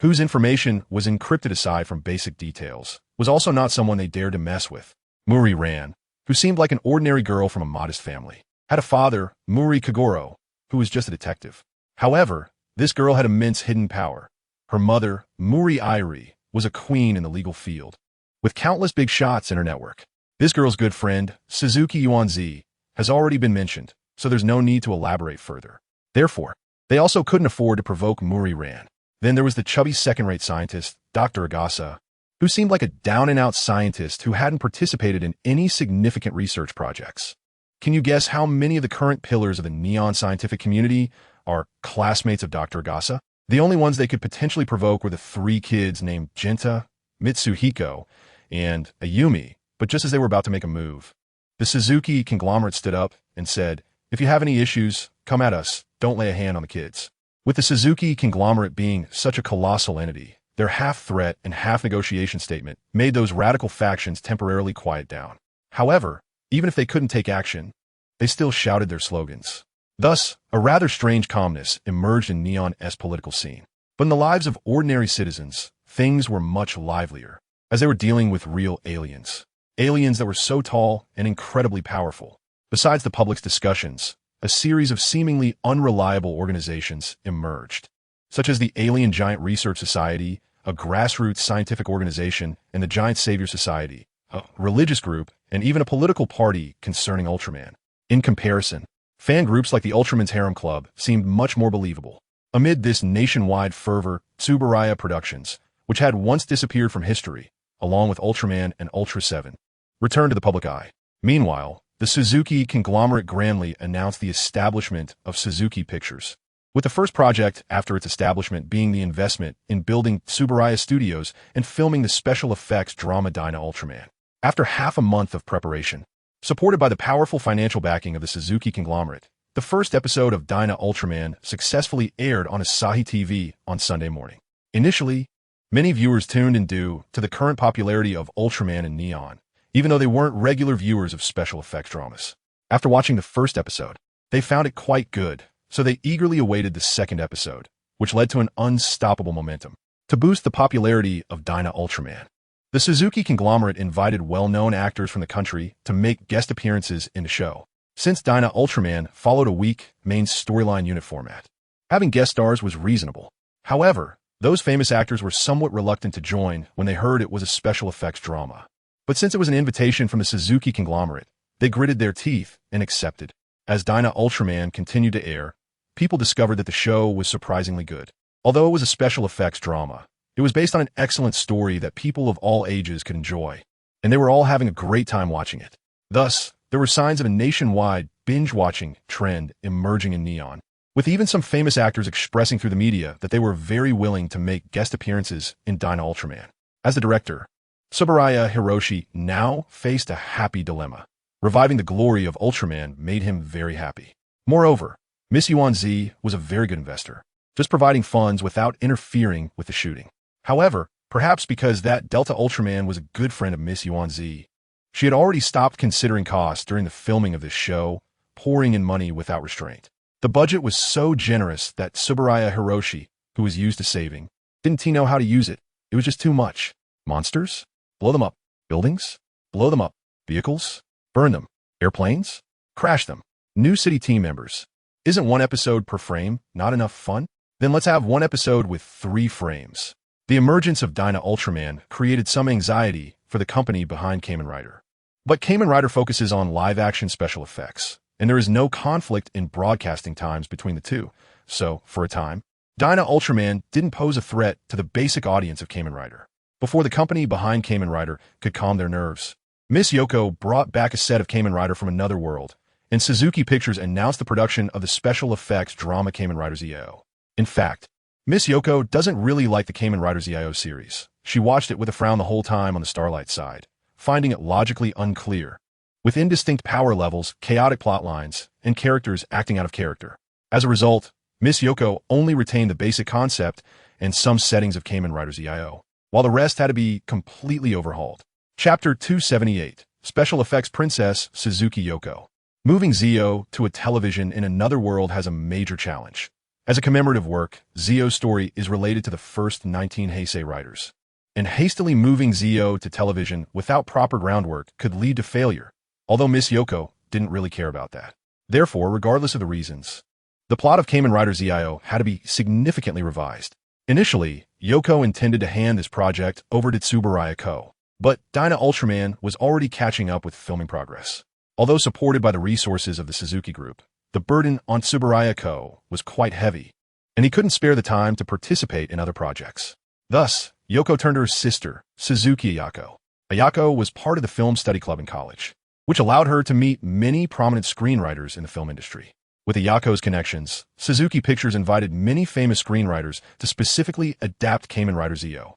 whose information was encrypted aside from basic details, was also not someone they dared to mess with. Muri Ran, who seemed like an ordinary girl from a modest family, had a father, Muri Kagoro, who was just a detective. However, this girl had immense hidden power. Her mother, Muri Airi, was a queen in the legal field, with countless big shots in her network. This girl's good friend, Suzuki Yuanzi, has already been mentioned, so there's no need to elaborate further. Therefore, they also couldn't afford to provoke Muri Ran. Then there was the chubby second-rate scientist, Dr. Agasa, who seemed like a down-and-out scientist who hadn't participated in any significant research projects. Can you guess how many of the current pillars of the Neon scientific community are classmates of Dr. Agasa? The only ones they could potentially provoke were the three kids named Jinta, Mitsuhiko, and Ayumi, but just as they were about to make a move, the Suzuki conglomerate stood up and said, "If you have any issues, come at us, don't lay a hand on the kids." With the Suzuki conglomerate being such a colossal entity, their half-threat and half-negotiation statement made those radical factions temporarily quiet down. However, even if they couldn't take action, they still shouted their slogans. Thus, a rather strange calmness emerged in Neon's political scene. But in the lives of ordinary citizens, things were much livelier, as they were dealing with real aliens. Aliens that were so tall and incredibly powerful. Besides the public's discussions, a series of seemingly unreliable organizations emerged, such as the Alien Giant Research Society, a grassroots scientific organization, and the Giant Savior Society, a religious group, and even a political party concerning Ultraman. In comparison, fan groups like the Ultraman's Harem Club seemed much more believable. Amid this nationwide fervor, Tsuburaya Productions, which had once disappeared from history, along with Ultraman and Ultra 7, returned to the public eye. Meanwhile, the Suzuki conglomerate grandly announced the establishment of Suzuki Pictures, with the first project after its establishment being the investment in building Tsuburaya Studios and filming the special effects drama Dyna Ultraman. After half a month of preparation, supported by the powerful financial backing of the Suzuki conglomerate, the first episode of Dyna Ultraman successfully aired on Asahi TV on Sunday morning. Initially, many viewers tuned in due to the current popularity of Ultraman and Neon, even though they weren't regular viewers of special effects dramas. After watching the first episode, they found it quite good, so they eagerly awaited the second episode, which led to an unstoppable momentum. To boost the popularity of Dyna Ultraman, the Suzuki conglomerate invited well-known actors from the country to make guest appearances in the show. Since Dyna Ultraman followed a weak, main storyline unit format, having guest stars was reasonable. However, those famous actors were somewhat reluctant to join when they heard it was a special effects drama. But since it was an invitation from the Suzuki conglomerate, they gritted their teeth and accepted. As Dyna Ultraman continued to air, people discovered that the show was surprisingly good. Although it was a special effects drama, it was based on an excellent story that people of all ages could enjoy, and they were all having a great time watching it. Thus, there were signs of a nationwide binge-watching trend emerging in Neon. with even some famous actors expressing through the media that they were very willing to make guest appearances in Dyna Ultraman. As the director, Tsuburaya Hiroshi now faced a happy dilemma. Reviving the glory of Ultraman made him very happy. Moreover, Miss Yuan Zi was a very good investor, just providing funds without interfering with the shooting. However, perhaps because that Delta Ultraman was a good friend of Miss Yuan Zi, she had already stopped considering costs during the filming of this show, pouring in money without restraint. The budget was so generous that Tsuburaya Hiroshi, who was used to saving, didn't know how to use it. It was just too much. Monsters? Blow them up. Buildings? Blow them up. Vehicles? Burn them. Airplanes? Crash them. New city team members. Isn't one episode per frame not enough fun? Then let's have one episode with 3 frames. The emergence of Dyna Ultraman created some anxiety for the company behind Kamen Rider. But Kamen Rider focuses on live-action special effects, and there is no conflict in broadcasting times between the two. So, for a time, Dyna Ultraman didn't pose a threat to the basic audience of Kamen Rider. Before the company behind Kamen Rider could calm their nerves, Miss Yoko brought back a set of Kamen Rider from another world, and Suzuki Pictures announced the production of the special effects drama Kamen Rider ZIO. In fact, Miss Yoko doesn't really like the Kamen Rider ZIO series. She watched it with a frown the whole time on the Starlight side, finding it logically unclear, with indistinct power levels, chaotic plot lines, and characters acting out of character. As a result, Miss Yoko only retained the basic concept and some settings of Kamen Rider ZIO, while the rest had to be completely overhauled. Chapter 278, Special Effects Princess Suzuki Yoko. Moving Zio to a television in another world has a major challenge. As a commemorative work, Zio's story is related to the first 19 Heisei riders, and hastily moving Zio to television without proper groundwork could lead to failure, although Miss Yoko didn't really care about that. Therefore, regardless of the reasons, the plot of Kamen Rider ZIO had to be significantly revised. Initially, Yoko intended to hand this project over to Tsuburaya Co., but Dyna Ultraman was already catching up with filming progress. Although supported by the resources of the Suzuki Group, the burden on Tsuburaya Co. was quite heavy, and he couldn't spare the time to participate in other projects. Thus, Yoko turned to her sister, Suzuki Ayako. Ayako was part of the film study club in college, which allowed her to meet many prominent screenwriters in the film industry. With Ayako's connections, Suzuki Pictures invited many famous screenwriters to specifically adapt Kamen Rider ZIO.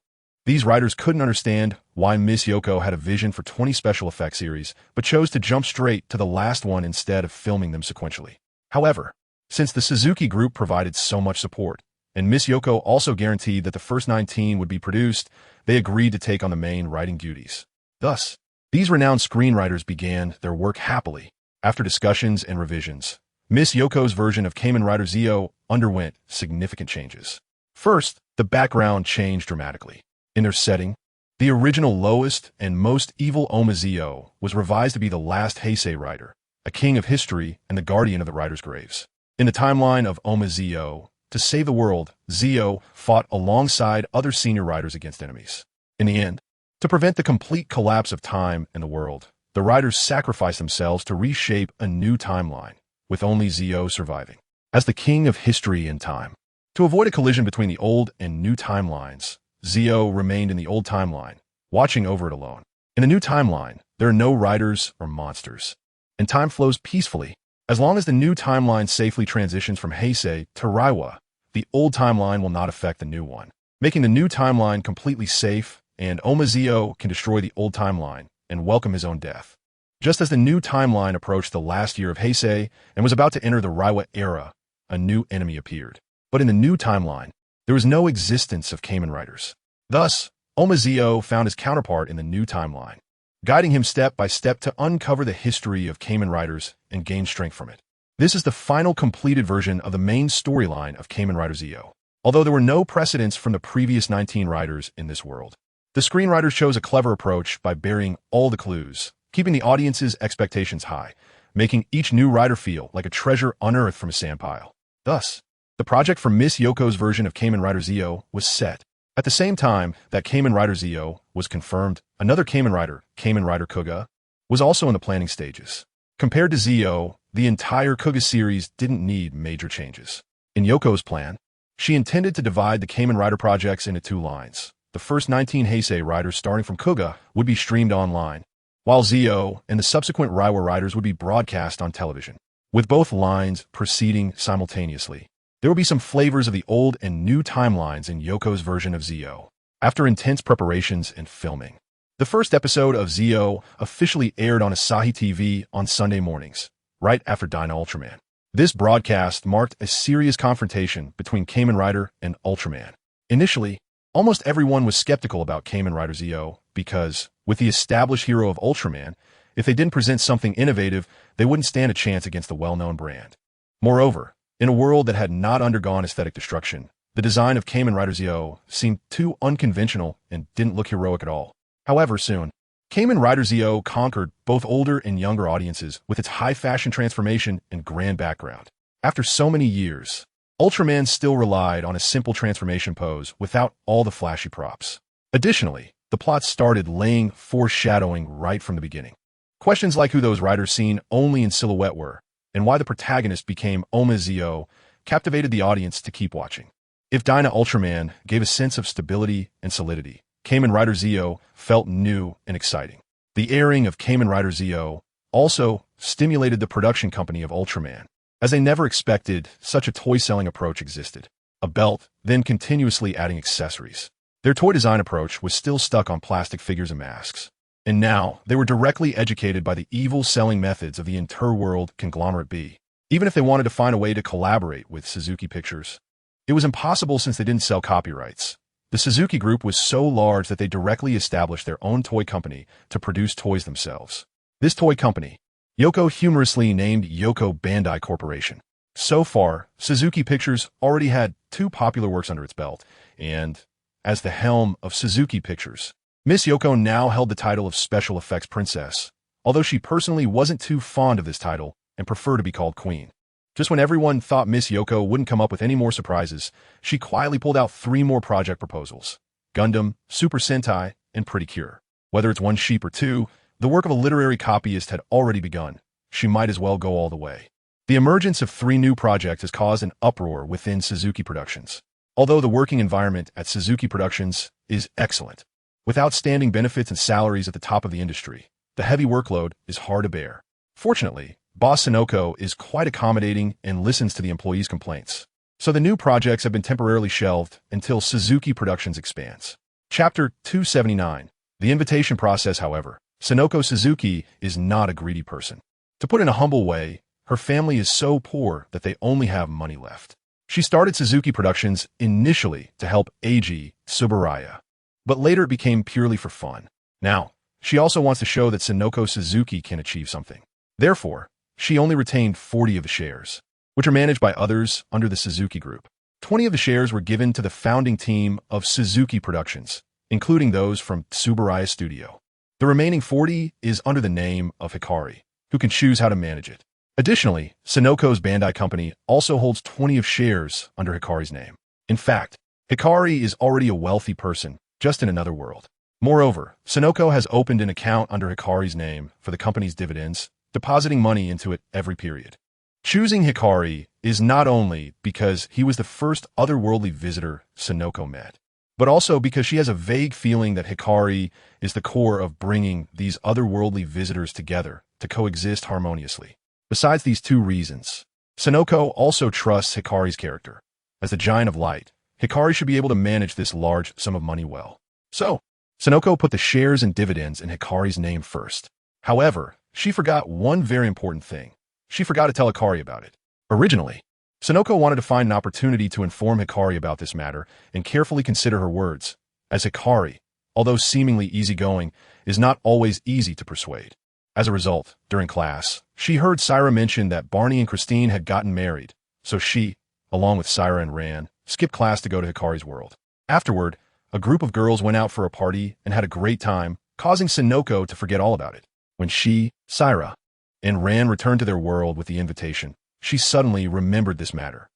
These writers couldn't understand why Miss Yoko had a vision for 20 special effects series, but chose to jump straight to the last one instead of filming them sequentially. However, since the Suzuki Group provided so much support, and Miss Yoko also guaranteed that the first 19 would be produced, they agreed to take on the main writing duties. Thus, these renowned screenwriters began their work happily. After discussions and revisions, Miss Yoko's version of Kamen Rider ZIO underwent significant changes. First, the background changed dramatically. In their setting, the original lowest and most evil Oma Zio was revised to be the last Heisei rider, a king of history and the guardian of the riders' graves. In the timeline of Oma Zio, to save the world, Zio fought alongside other senior riders against enemies. In the end, to prevent the complete collapse of time and the world, the riders sacrificed themselves to reshape a new timeline, with only Zio surviving. As the king of history and time, to avoid a collision between the old and new timelines, Zio remained in the old timeline, watching over it alone. In the new timeline, there are no riders or monsters, and time flows peacefully. As long as the new timeline safely transitions from Heisei to Reiwa, the old timeline will not affect the new one, making the new timeline completely safe, and Oma Zio can destroy the old timeline and welcome his own death. Just as the new timeline approached the last year of Heisei and was about to enter the Reiwa era, a new enemy appeared. But in the new timeline, there was no existence of Kamen Riders. Thus, Oma Zio found his counterpart in the new timeline, guiding him step by step to uncover the history of Kamen Riders and gain strength from it. This is the final completed version of the main storyline of Kamen Rider ZIO. Although there were no precedents from the previous 19 riders in this world, the screenwriters chose a clever approach by burying all the clues, keeping the audience's expectations high, making each new rider feel like a treasure unearthed from a sandpile. Thus, the project for Miss Yoko's version of Kamen Rider ZIO was set. At the same time that Kamen Rider ZIO was confirmed, another Kamen Rider Kuga, was also in the planning stages. Compared to ZIO, the entire Kuga series didn't need major changes. In Yoko's plan, she intended to divide the Kamen Rider projects into 2 lines. The first 19 Heisei riders starting from Kuga would be streamed online, while ZIO and the subsequent Reiwa riders would be broadcast on television. with both lines proceeding simultaneously. There will be some flavors of the old and new timelines in Yoko's version of Zio. After intense preparations and filming, the first episode of Zio officially aired on Asahi TV on Sunday mornings, right after Dyna Ultraman. This broadcast marked a serious confrontation between Kamen Rider and Ultraman. Initially, almost everyone was skeptical about Kamen Rider Zio because, with the established hero of Ultraman, if they didn't present something innovative, they wouldn't stand a chance against the well-known brand. Moreover, in a world that had not undergone aesthetic destruction, the design of Kamen Rider Zio seemed too unconventional and didn't look heroic at all. However, soon, Kamen Rider Zio conquered both older and younger audiences with its high-fashion transformation and grand background. After so many years, Ultraman still relied on a simple transformation pose without all the flashy props. Additionally, the plot started laying foreshadowing right from the beginning. Questions like who those riders seen only in silhouette were, and why the protagonist became Oma Zio, captivated the audience to keep watching. If Dyna Ultraman gave a sense of stability and solidity, Kamen Rider Zio felt new and exciting. The airing of Kamen Rider Zio also stimulated the production company of Ultraman, as they never expected such a toy-selling approach existed. A belt, then continuously adding accessories. Their toy design approach was still stuck on plastic figures and masks. And now, they were directly educated by the evil selling methods of the interworld conglomerate B. Even if they wanted to find a way to collaborate with Suzuki Pictures, it was impossible since they didn't sell copyrights. The Suzuki Group was so large that they directly established their own toy company to produce toys themselves. This toy company, Yoko humorously named Yoko Bandai Corporation. So far, Suzuki Pictures already had 2 popular works under its belt, and, as the helm of Suzuki Pictures, Miss Yoko now held the title of Special Effects Princess, although she personally wasn't too fond of this title and preferred to be called Queen. Just when everyone thought Miss Yoko wouldn't come up with any more surprises, she quietly pulled out 3 more project proposals: Gundam, Super Sentai, and Pretty Cure. Whether it's one sheep or 2, the work of a literary copyist had already begun. She might as well go all the way. The emergence of 3 new projects has caused an uproar within Suzuki Productions. Although the working environment at Suzuki Productions is excellent, with outstanding benefits and salaries at the top of the industry, the heavy workload is hard to bear. Fortunately, Boss Sonoko is quite accommodating and listens to the employees' complaints. So the new projects have been temporarily shelved until Suzuki Productions expands. Chapter 279. The invitation process, however. Sonoko Suzuki is not a greedy person. To put it in a humble way, her family is so poor that they only have money left. She started Suzuki Productions initially to help Eiji Tsuburaya, but later it became purely for fun. Now, she also wants to show that Sonoko Suzuki can achieve something. Therefore, she only retained 40 of the shares, which are managed by others under the Suzuki Group. 20 of the shares were given to the founding team of Suzuki Productions, including those from Tsuburaya Studio. The remaining 40 is under the name of Hikari, who can choose how to manage it. Additionally, Sonoko's Bandai Company also holds 20 of shares under Hikari's name. In fact, Hikari is already a wealthy person, just in another world. Moreover, Sonoko has opened an account under Hikari's name for the company's dividends, depositing money into it every period. Choosing Hikari is not only because he was the first otherworldly visitor Sonoko met, but also because she has a vague feeling that Hikari is the core of bringing these otherworldly visitors together to coexist harmoniously. Besides these 2 reasons, Sonoko also trusts Hikari's character. As the Giant of Light, Hikari should be able to manage this large sum of money well. So, Sonoko put the shares and dividends in Hikari's name first. However, she forgot one very important thing. She forgot to tell Hikari about it. Originally, Sonoko wanted to find an opportunity to inform Hikari about this matter and carefully consider her words, as Hikari, although seemingly easygoing, is not always easy to persuade. As a result, during class, she heard Syra mention that Barney and Christine had gotten married, so she, along with Syra and Ran, skipped class to go to Hikari's world. Afterward, a group of girls went out for a party and had a great time, causing Sonoko to forget all about it. When she, Syra, and Ran returned to their world with the invitation, she suddenly remembered this matter.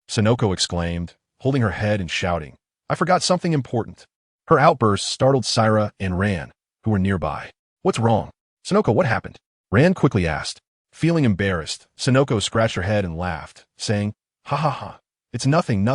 Sonoko exclaimed, holding her head and shouting, "I forgot something important." Her outburst startled Syra and Ran, who were nearby. "What's wrong?" "Sonoko, what happened?" Ran quickly asked. Feeling embarrassed, Sonoko scratched her head and laughed, saying, "Ha ha ha, it's nothing.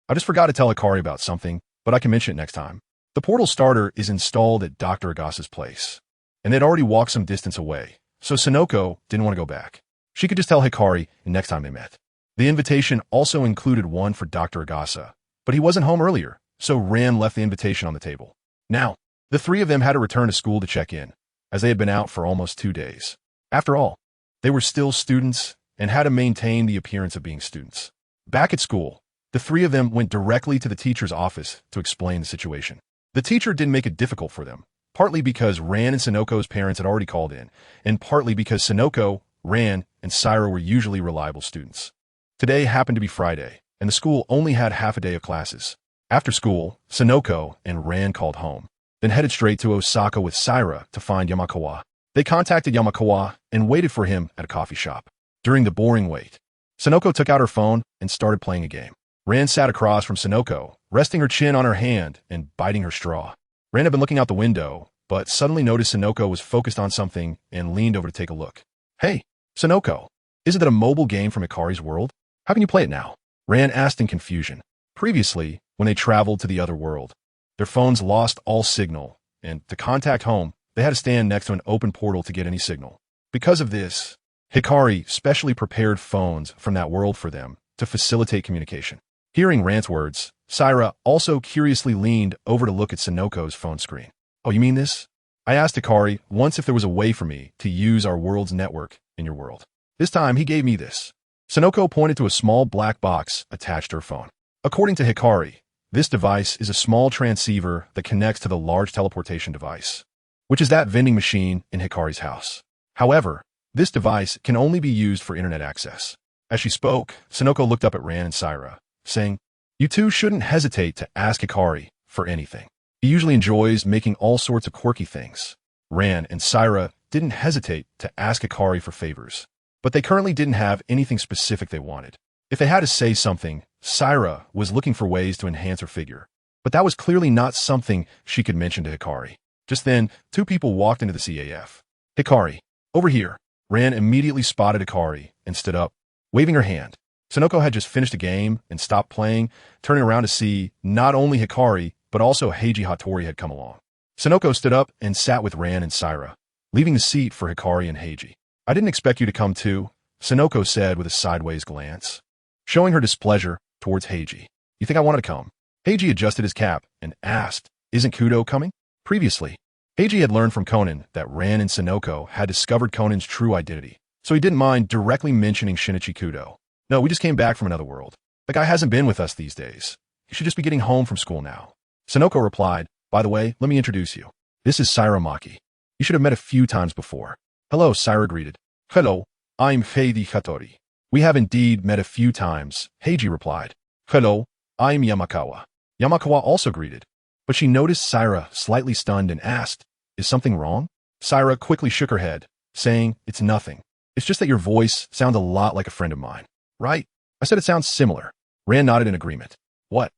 I just forgot to tell Hikari about something, but I can mention it next time." The portal starter is installed at Dr. Agasa's place, and they'd already walked some distance away, so Sonoko didn't want to go back. She could just tell Hikari next time they met. The invitation also included one for Dr. Agasa, but he wasn't home earlier, so Ran left the invitation on the table. Now, the three of them had to return to school to check in, as they had been out for almost 2 days. After all, they were still students and had to maintain the appearance of being students. Back at school, the three of them went directly to the teacher's office to explain the situation. The teacher didn't make it difficult for them, partly because Ran and Sunoko's parents had already called in, and partly because Sunoko, Ran, and Saira were usually reliable students. Today happened to be Friday, and the school only had half a day of classes. After school, Sunoko and Ran called home, then headed straight to Osaka with Saira to find Yamakawa. They contacted Yamakawa and waited for him at a coffee shop. During the boring wait, Sunoko took out her phone and started playing a game. Ran sat across from Sunoko, resting her chin on her hand and biting her straw. Ran had been looking out the window, but suddenly noticed Sunoko was focused on something and leaned over to take a look. Hey, Sunoko, isn't that a mobile game from Hikari's world? How can you play it now? Ran asked in confusion. Previously, when they traveled to the other world, their phones lost all signal, and to contact home, they had to stand next to an open portal to get any signal. Because of this, Hikari specially prepared phones from that world for them to facilitate communication. Hearing Ran's words, Saira also curiously leaned over to look at Sunoko's phone screen. Oh, you mean this? I asked Hikari once if there was a way for me to use our world's network in your world. This time, he gave me this. Sunoko pointed to a small black box attached to her phone. According to Hikari, this device is a small transceiver that connects to the large teleportation device, which is that vending machine in Hikari's house. However, this device can only be used for internet access. As she spoke, Sunoko looked up at Ran and Saira, saying, "You two shouldn't hesitate to ask Hikari for anything. He usually enjoys making all sorts of quirky things." Ran and Saira didn't hesitate to ask Hikari for favors, but they currently didn't have anything specific they wanted. If they had to say something, Saira was looking for ways to enhance her figure, but that was clearly not something she could mention to Hikari. Just then, 2 people walked into the CAF. "Hikari, over here." Ran immediately spotted Hikari and stood up, waving her hand. Sunoko had just finished a game and stopped playing, turning around to see not only Hikari, but also Heiji Hattori had come along. Sunoko stood up and sat with Ran and Saira, leaving the seat for Hikari and Heiji. "I didn't expect you to come too," Sunoko said with a sideways glance, showing her displeasure towards Heiji. "You think I wanted to come?" Heiji adjusted his cap and asked, "Isn't Kudo coming?" Previously, Heiji had learned from Conan that Ran and Sunoko had discovered Conan's true identity, so he didn't mind directly mentioning Shinichi Kudo. "No, we just came back from another world. The guy hasn't been with us these days. He should just be getting home from school now." Sunoko replied, "By the way, let me introduce you. This is Saira Maki. You should have met a few times before." "Hello," Saira greeted. "Hello, I'm Heiji Hattori. We have indeed met a few times," Heiji replied. "Hello, I'm Yamakawa." Yamakawa also greeted, but she noticed Saira slightly stunned and asked, "Is something wrong?" Saira quickly shook her head, saying, "It's nothing. It's just that your voice sounds a lot like a friend of mine." "Right?" I said it sounds similar. Ran nodded in agreement. What?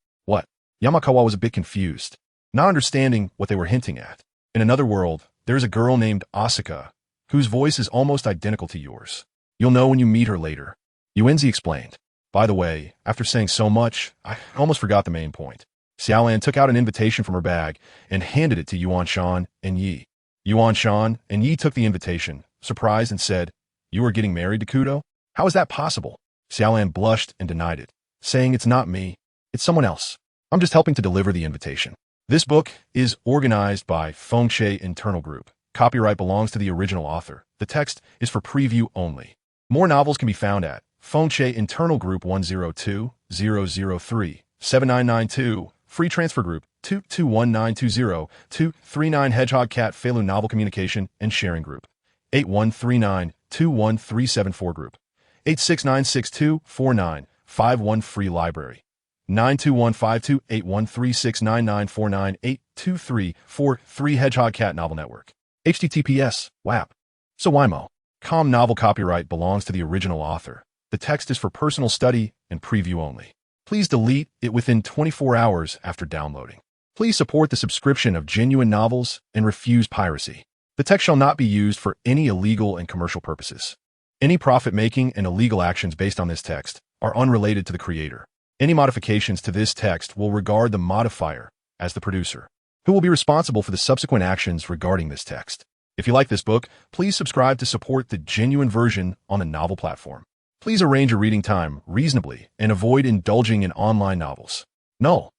Yamakawa was a bit confused, not understanding what they were hinting at. "In another world, there is a girl named Asuka, whose voice is almost identical to yours. You'll know when you meet her later," Yuenzi explained. By the way, after saying so much, I almost forgot the main point. Xiaolan took out an invitation from her bag and handed it to Yuan Shan and Yi. Yuan Shan and Yi took the invitation, surprised, and said, "You are getting married to Kudo? How is that possible?" Xiaolan blushed and denied it, saying, "It's not me. It's someone else. I'm just helping to deliver the invitation." This book is organized by Fengshe Internal Group. Copyright belongs to the original author. The text is for preview only. More novels can be found at Fengshe Internal Group 102-003-7992, Free Transfer Group 221920239 Hedgehog Cat Feilu Novel Communication and Sharing Group 8139-21374 Group 869624951 Free Library 92152813699498234 Hedgehog Cat Novel Network HTTPS WAP. So WIMO. Com novel copyright belongs to the original author. The text is for personal study and preview only. Please delete it within 24 hours after downloading. Please support the subscription of genuine novels and refuse piracy. The text shall not be used for any illegal and commercial purposes. Any profit-making and illegal actions based on this text are unrelated to the creator. Any modifications to this text will regard the modifier as the producer, who will be responsible for the subsequent actions regarding this text. If you like this book, please subscribe to support the genuine version on a novel platform. Please arrange your reading time reasonably and avoid indulging in online novels. Null.